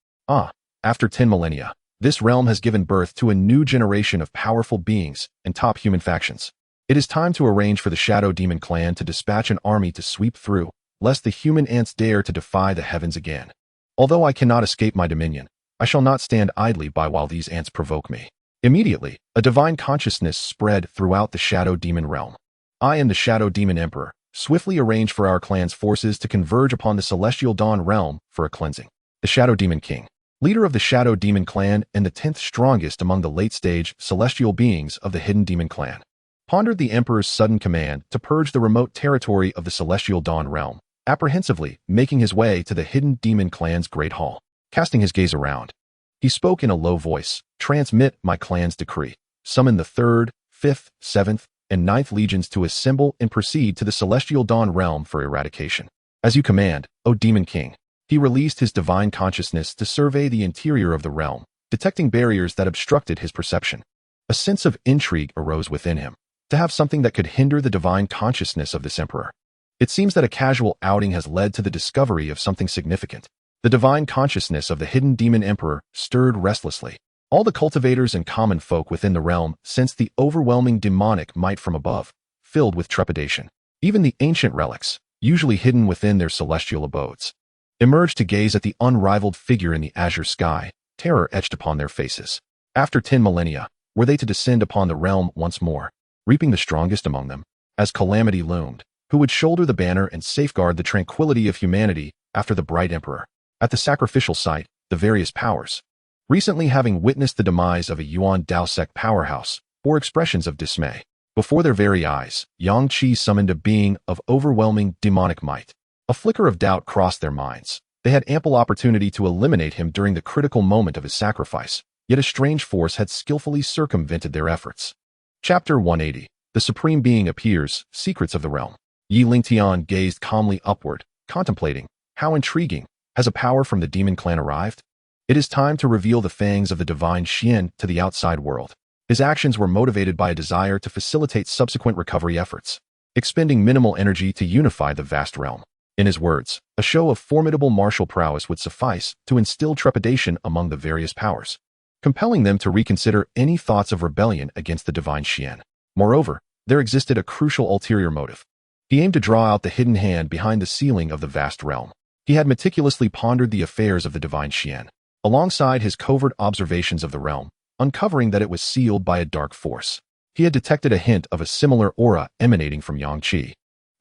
After 10 millennia, this realm has given birth to a new generation of powerful beings and top human factions. It is time to arrange for the Shadow Demon clan to dispatch an army to sweep through, lest the human ants dare to defy the heavens again. Although I cannot escape my dominion, I shall not stand idly by while these ants provoke me. Immediately, a divine consciousness spread throughout the Shadow Demon realm. I and the Shadow Demon Emperor swiftly arranged for our clan's forces to converge upon the Celestial Dawn realm for a cleansing. The Shadow Demon King, leader of the Shadow Demon clan and the 10th strongest among the late-stage celestial beings of the Hidden Demon clan, pondered the Emperor's sudden command to purge the remote territory of the Celestial Dawn realm, apprehensively making his way to the Hidden Demon clan's great hall. Casting his gaze around, he spoke in a low voice, Transmit my clan's decree. Summon the 3rd, 5th, 7th, and 9th legions to assemble and proceed to the Celestial Dawn realm for eradication. As you command, O Demon King. He released his divine consciousness to survey the interior of the realm, detecting barriers that obstructed his perception. A sense of intrigue arose within him, to have something that could hinder the divine consciousness of this emperor. It seems that a casual outing has led to the discovery of something significant. The divine consciousness of the hidden demon emperor stirred restlessly. All the cultivators and common folk within the realm sensed the overwhelming demonic might from above, filled with trepidation. Even the ancient relics, usually hidden within their celestial abodes, emerged to gaze at the unrivaled figure in the azure sky, terror etched upon their faces. After 10 millennia, were they to descend upon the realm once more, reaping the strongest among them? As calamity loomed, who would shoulder the banner and safeguard the tranquility of humanity after the bright emperor? At the sacrificial site, the various powers, recently having witnessed the demise of a Yuan Dao sect powerhouse, bore expressions of dismay. Before their very eyes, Xianxia summoned a being of overwhelming demonic might. A flicker of doubt crossed their minds. They had ample opportunity to eliminate him during the critical moment of his sacrifice, yet a strange force had skillfully circumvented their efforts. Chapter 180. The Supreme Being Appears, Secrets of the Realm. Lingtian gazed calmly upward, contemplating. How intriguing. Has a power from the demon clan arrived? It is time to reveal the fangs of the divine Xian to the outside world. His actions were motivated by a desire to facilitate subsequent recovery efforts, expending minimal energy to unify the vast realm. In his words, a show of formidable martial prowess would suffice to instill trepidation among the various powers, compelling them to reconsider any thoughts of rebellion against the divine Xian. Moreover, there existed a crucial ulterior motive. He aimed to draw out the hidden hand behind the ceiling of the vast realm. He had meticulously pondered the affairs of the divine Xian, alongside his covert observations of the realm, uncovering that it was sealed by a dark force. He had detected a hint of a similar aura emanating from Xianxia.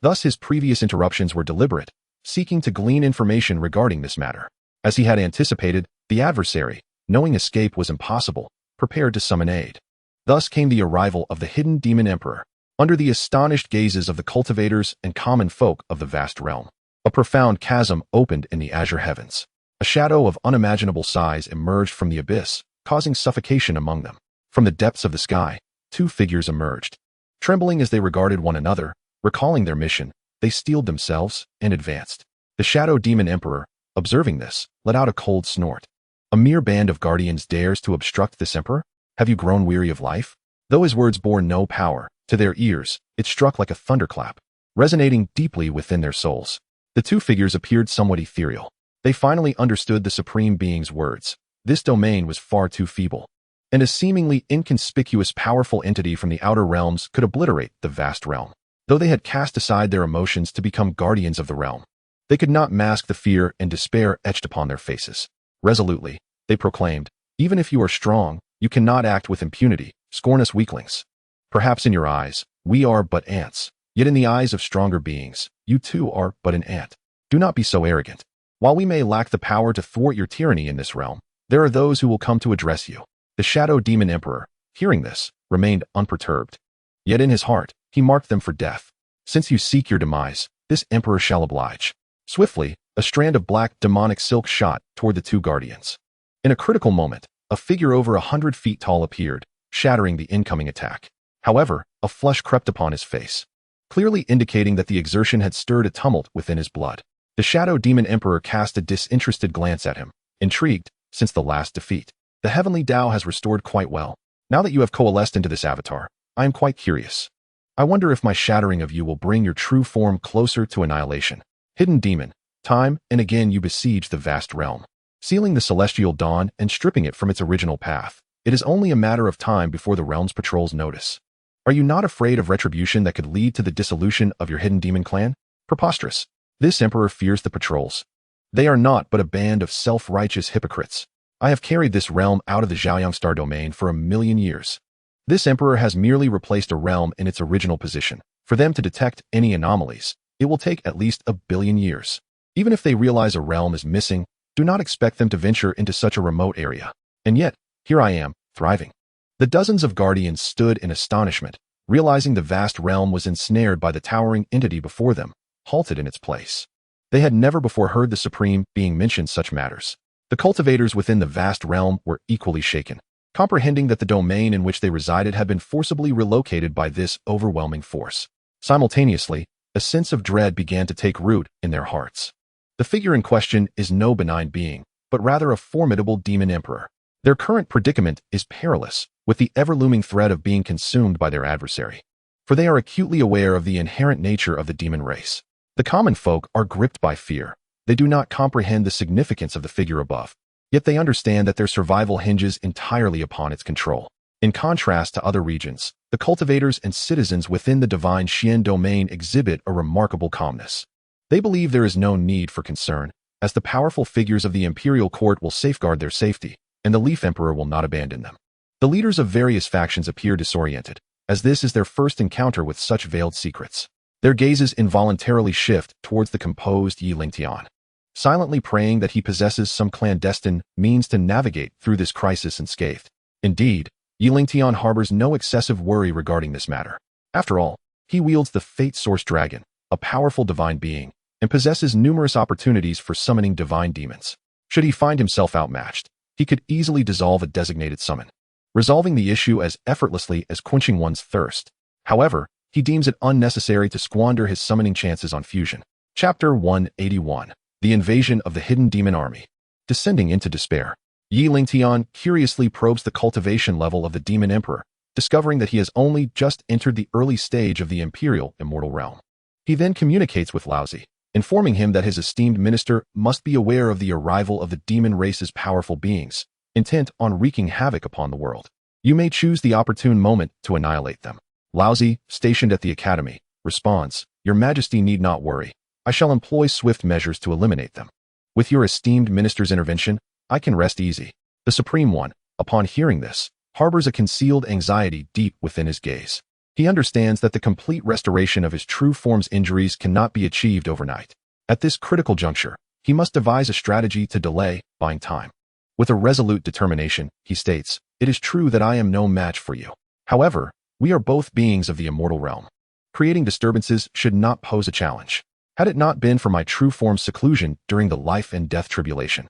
Thus his previous interruptions were deliberate, seeking to glean information regarding this matter. As he had anticipated, the adversary, knowing escape was impossible, prepared to summon aid. Thus came the arrival of the hidden demon emperor, under the astonished gazes of the cultivators and common folk of the vast realm. A profound chasm opened in the azure heavens. A shadow of unimaginable size emerged from the abyss, causing suffocation among them. From the depths of the sky, 2 figures emerged. Trembling as they regarded one another, recalling their mission, they steeled themselves and advanced. The shadow demon emperor, observing this, let out a cold snort. A mere band of guardians dares to obstruct this emperor? Have you grown weary of life? Though his words bore no power, to their ears, it struck like a thunderclap, resonating deeply within their souls. The 2 figures appeared somewhat ethereal. They finally understood the Supreme Being's words. This domain was far too feeble, and a seemingly inconspicuous powerful entity from the outer realms could obliterate the vast realm. Though they had cast aside their emotions to become guardians of the realm, they could not mask the fear and despair etched upon their faces. Resolutely, they proclaimed, even if you are strong, you cannot act with impunity, scorn us weaklings. Perhaps in your eyes, we are but ants, yet in the eyes of stronger beings, you too are but an ant. Do not be so arrogant. While we may lack the power to thwart your tyranny in this realm, there are those who will come to address you. The shadow demon emperor, hearing this, remained unperturbed. Yet in his heart, he marked them for death. Since you seek your demise, this emperor shall oblige. Swiftly, a strand of black demonic silk shot toward the 2 guardians. In a critical moment, a figure over 100 feet tall appeared, shattering the incoming attack. However, a flush crept upon his face, clearly indicating that the exertion had stirred a tumult within his blood. The shadow demon emperor cast a disinterested glance at him, intrigued, since the last defeat. The heavenly Tao has restored quite well. Now that you have coalesced into this avatar, I am quite curious. I wonder if my shattering of you will bring your true form closer to annihilation. Hidden demon, time and again you besiege the vast realm, sealing the celestial dawn and stripping it from its original path. It is only a matter of time before the realm's patrols notice. Are you not afraid of retribution that could lead to the dissolution of your hidden demon clan? Preposterous. This emperor fears the patrols. They are not but a band of self-righteous hypocrites. I have carried this realm out of the Xiaoyangstar domain for 1,000,000 years. This emperor has merely replaced a realm in its original position. For them to detect any anomalies, it will take at least 1,000,000,000 years. Even if they realize a realm is missing, do not expect them to venture into such a remote area. And yet, here I am, thriving. The dozens of guardians stood in astonishment, realizing the vast realm was ensnared by the towering entity before them, halted in its place. They had never before heard the Supreme Being mention such matters. The cultivators within the vast realm were equally shaken, comprehending that the domain in which they resided had been forcibly relocated by this overwhelming force. Simultaneously, a sense of dread began to take root in their hearts. The figure in question is no benign being, but rather a formidable demon emperor. Their current predicament is perilous, with the ever-looming threat of being consumed by their adversary. For they are acutely aware of the inherent nature of the demon race. The common folk are gripped by fear. They do not comprehend the significance of the figure above, yet they understand that their survival hinges entirely upon its control. In contrast to other regions, the cultivators and citizens within the divine Xian domain exhibit a remarkable calmness. They believe there is no need for concern, as the powerful figures of the imperial court will safeguard their safety, and the Leaf Emperor will not abandon them. The leaders of various factions appear disoriented, as this is their first encounter with such veiled secrets. Their gazes involuntarily shift towards the composed Lingtian, silently praying that he possesses some clandestine means to navigate through this crisis unscathed. Indeed, Lingtian harbors no excessive worry regarding this matter. After all, he wields the Fate Source Dragon, a powerful divine being, and possesses numerous opportunities for summoning divine demons. Should he find himself outmatched, he could easily dissolve a designated summon, resolving the issue as effortlessly as quenching one's thirst. However, he deems it unnecessary to squander his summoning chances on fusion. Chapter 181. The Invasion of the Hidden Demon Army. Descending into despair, Lingtian curiously probes the cultivation level of the Demon Emperor, discovering that he has only just entered the early stage of the Imperial Immortal Realm. He then communicates with Laozi, informing him that his esteemed minister must be aware of the arrival of the demon race's powerful beings, intent on wreaking havoc upon the world. You may choose the opportune moment to annihilate them. Laozi, stationed at the academy, responds, "Your Majesty need not worry. I shall employ swift measures to eliminate them. With your esteemed minister's intervention, I can rest easy." The Supreme One, upon hearing this, harbors a concealed anxiety deep within his gaze. He understands that the complete restoration of his true form's injuries cannot be achieved overnight. At this critical juncture, he must devise a strategy to delay, buying time. With a resolute determination, he states, "It is true that I am no match for you. However, we are both beings of the immortal realm. Creating disturbances should not pose a challenge. Had it not been for my true form's seclusion during the life and death tribulation,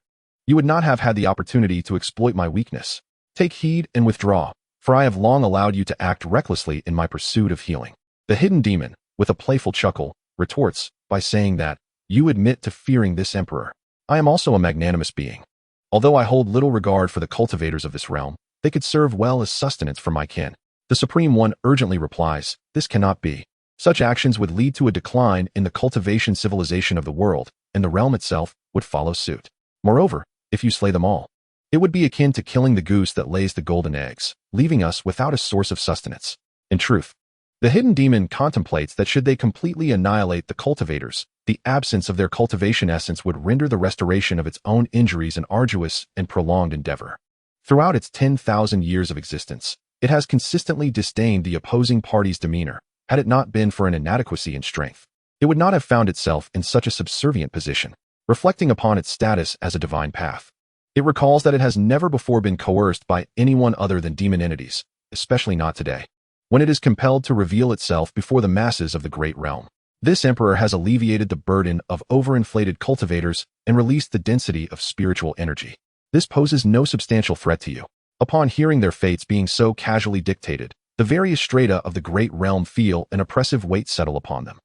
you would not have had the opportunity to exploit my weakness. Take heed and withdraw, for I have long allowed you to act recklessly in my pursuit of healing." The hidden demon, with a playful chuckle, retorts by saying that, "You admit to fearing this emperor. I am also a magnanimous being. Although I hold little regard for the cultivators of this realm, they could serve well as sustenance for my kin." The Supreme One urgently replies, "This cannot be. Such actions would lead to a decline in the cultivation civilization of the world, and the realm itself would follow suit. Moreover, if you slay them all, it would be akin to killing the goose that lays the golden eggs, leaving us without a source of sustenance." In truth, the hidden demon contemplates that should they completely annihilate the cultivators, the absence of their cultivation essence would render the restoration of its own injuries an arduous and prolonged endeavor. Throughout its 10,000 years of existence, it has consistently disdained the opposing party's demeanor. Had it not been for an inadequacy in strength, it would not have found itself in such a subservient position. Reflecting upon its status as a divine path, it recalls that it has never before been coerced by anyone other than demon entities, especially not today, when it is compelled to reveal itself before the masses of the great realm. This emperor has alleviated the burden of overinflated cultivators and released the density of spiritual energy. This poses no substantial threat to you. Upon hearing their fates being so casually dictated, the various strata of the great realm feel an oppressive weight settle upon them,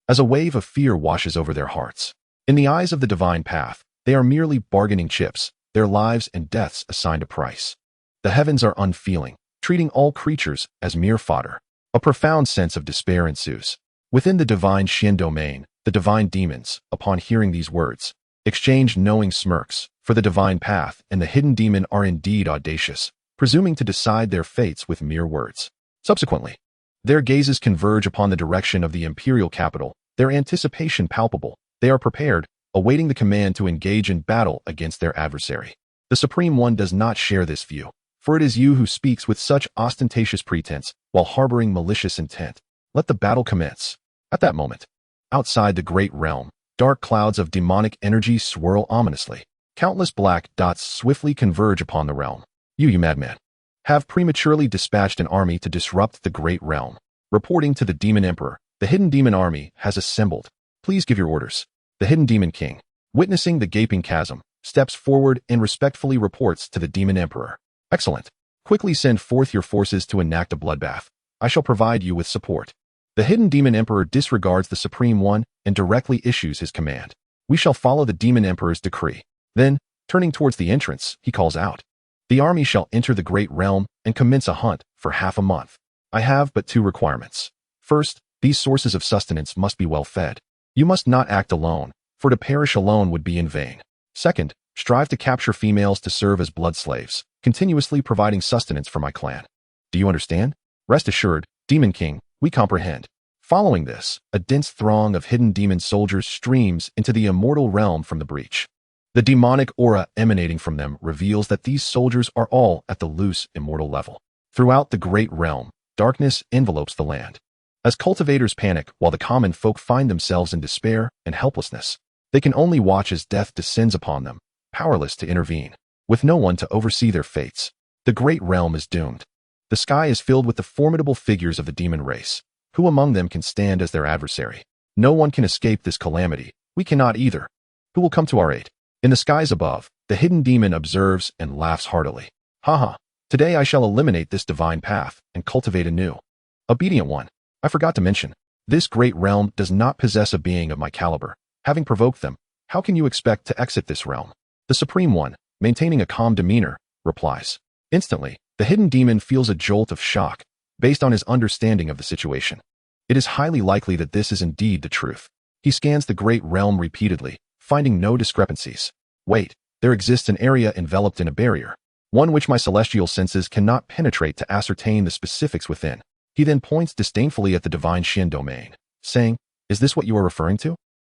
as a wave of fear washes over their hearts. In the eyes of the divine path, they are merely bargaining chips, their lives and deaths assigned a price. The heavens are unfeeling, treating all creatures as mere fodder. A profound sense of despair ensues. Within the divine Xian domain, the divine demons, upon hearing these words, exchange knowing smirks, for the divine path and the hidden demon are indeed audacious, presuming to decide their fates with mere words. Subsequently, their gazes converge upon the direction of the imperial capital, their anticipation palpable. They are prepared, awaiting the command to engage in battle against their adversary. The Supreme One does not share this view, for it is you who speaks with such ostentatious pretense while harboring malicious intent. Let the battle commence. At that moment, outside the great realm, dark clouds of demonic energy swirl ominously. Countless black dots swiftly converge upon the realm. You madman, have prematurely dispatched an army to disrupt the great realm. Reporting to the Demon Emperor, the hidden demon army has assembled. Please give your orders. The hidden demon king, witnessing the gaping chasm, steps forward and respectfully reports to the Demon Emperor. Excellent. Quickly send forth your forces to enact a bloodbath. I shall provide you with support. The hidden Demon Emperor disregards the Supreme One and directly issues his command. We shall follow the Demon Emperor's decree. Then, turning towards the entrance, he calls out, "The army shall enter the great realm and commence a hunt for half a month. I have but two requirements. First, these sources of sustenance must be well fed. You must not act alone, for to perish alone would be in vain. Second, strive to capture females to serve as blood slaves, continuously providing sustenance for my clan. Do you understand? Rest assured, Demon King, we comprehend. Following this, a dense throng of hidden demon soldiers streams into the immortal realm from the breach. The demonic aura emanating from them reveals that these soldiers are all at the loose immortal level. Throughout the great realm, darkness envelopes the land. As cultivators panic while the common folk find themselves in despair and helplessness, they can only watch as death descends upon them, powerless to intervene. With no one to oversee their fates, the great realm is doomed. The sky is filled with the formidable figures of the demon race. Who among them can stand as their adversary? No one can escape this calamity. We cannot either. Who will come to our aid? In the skies above, the hidden demon observes and laughs heartily. Haha, today I shall eliminate this divine path and cultivate a new. Obedient one, I forgot to mention, this great realm does not possess a being of my caliber. Having provoked them, how can you expect to exit this realm? The Supreme One, maintaining a calm demeanor, replies. Instantly, the hidden demon feels a jolt of shock, based on his understanding of the situation. It is highly likely that this is indeed the truth. He scans the great realm repeatedly, finding no discrepancies. Wait, there exists an area enveloped in a barrier, one which my celestial senses cannot penetrate to ascertain the specifics within. He then points disdainfully at the divine Shin domain, saying, is this what you are referring to?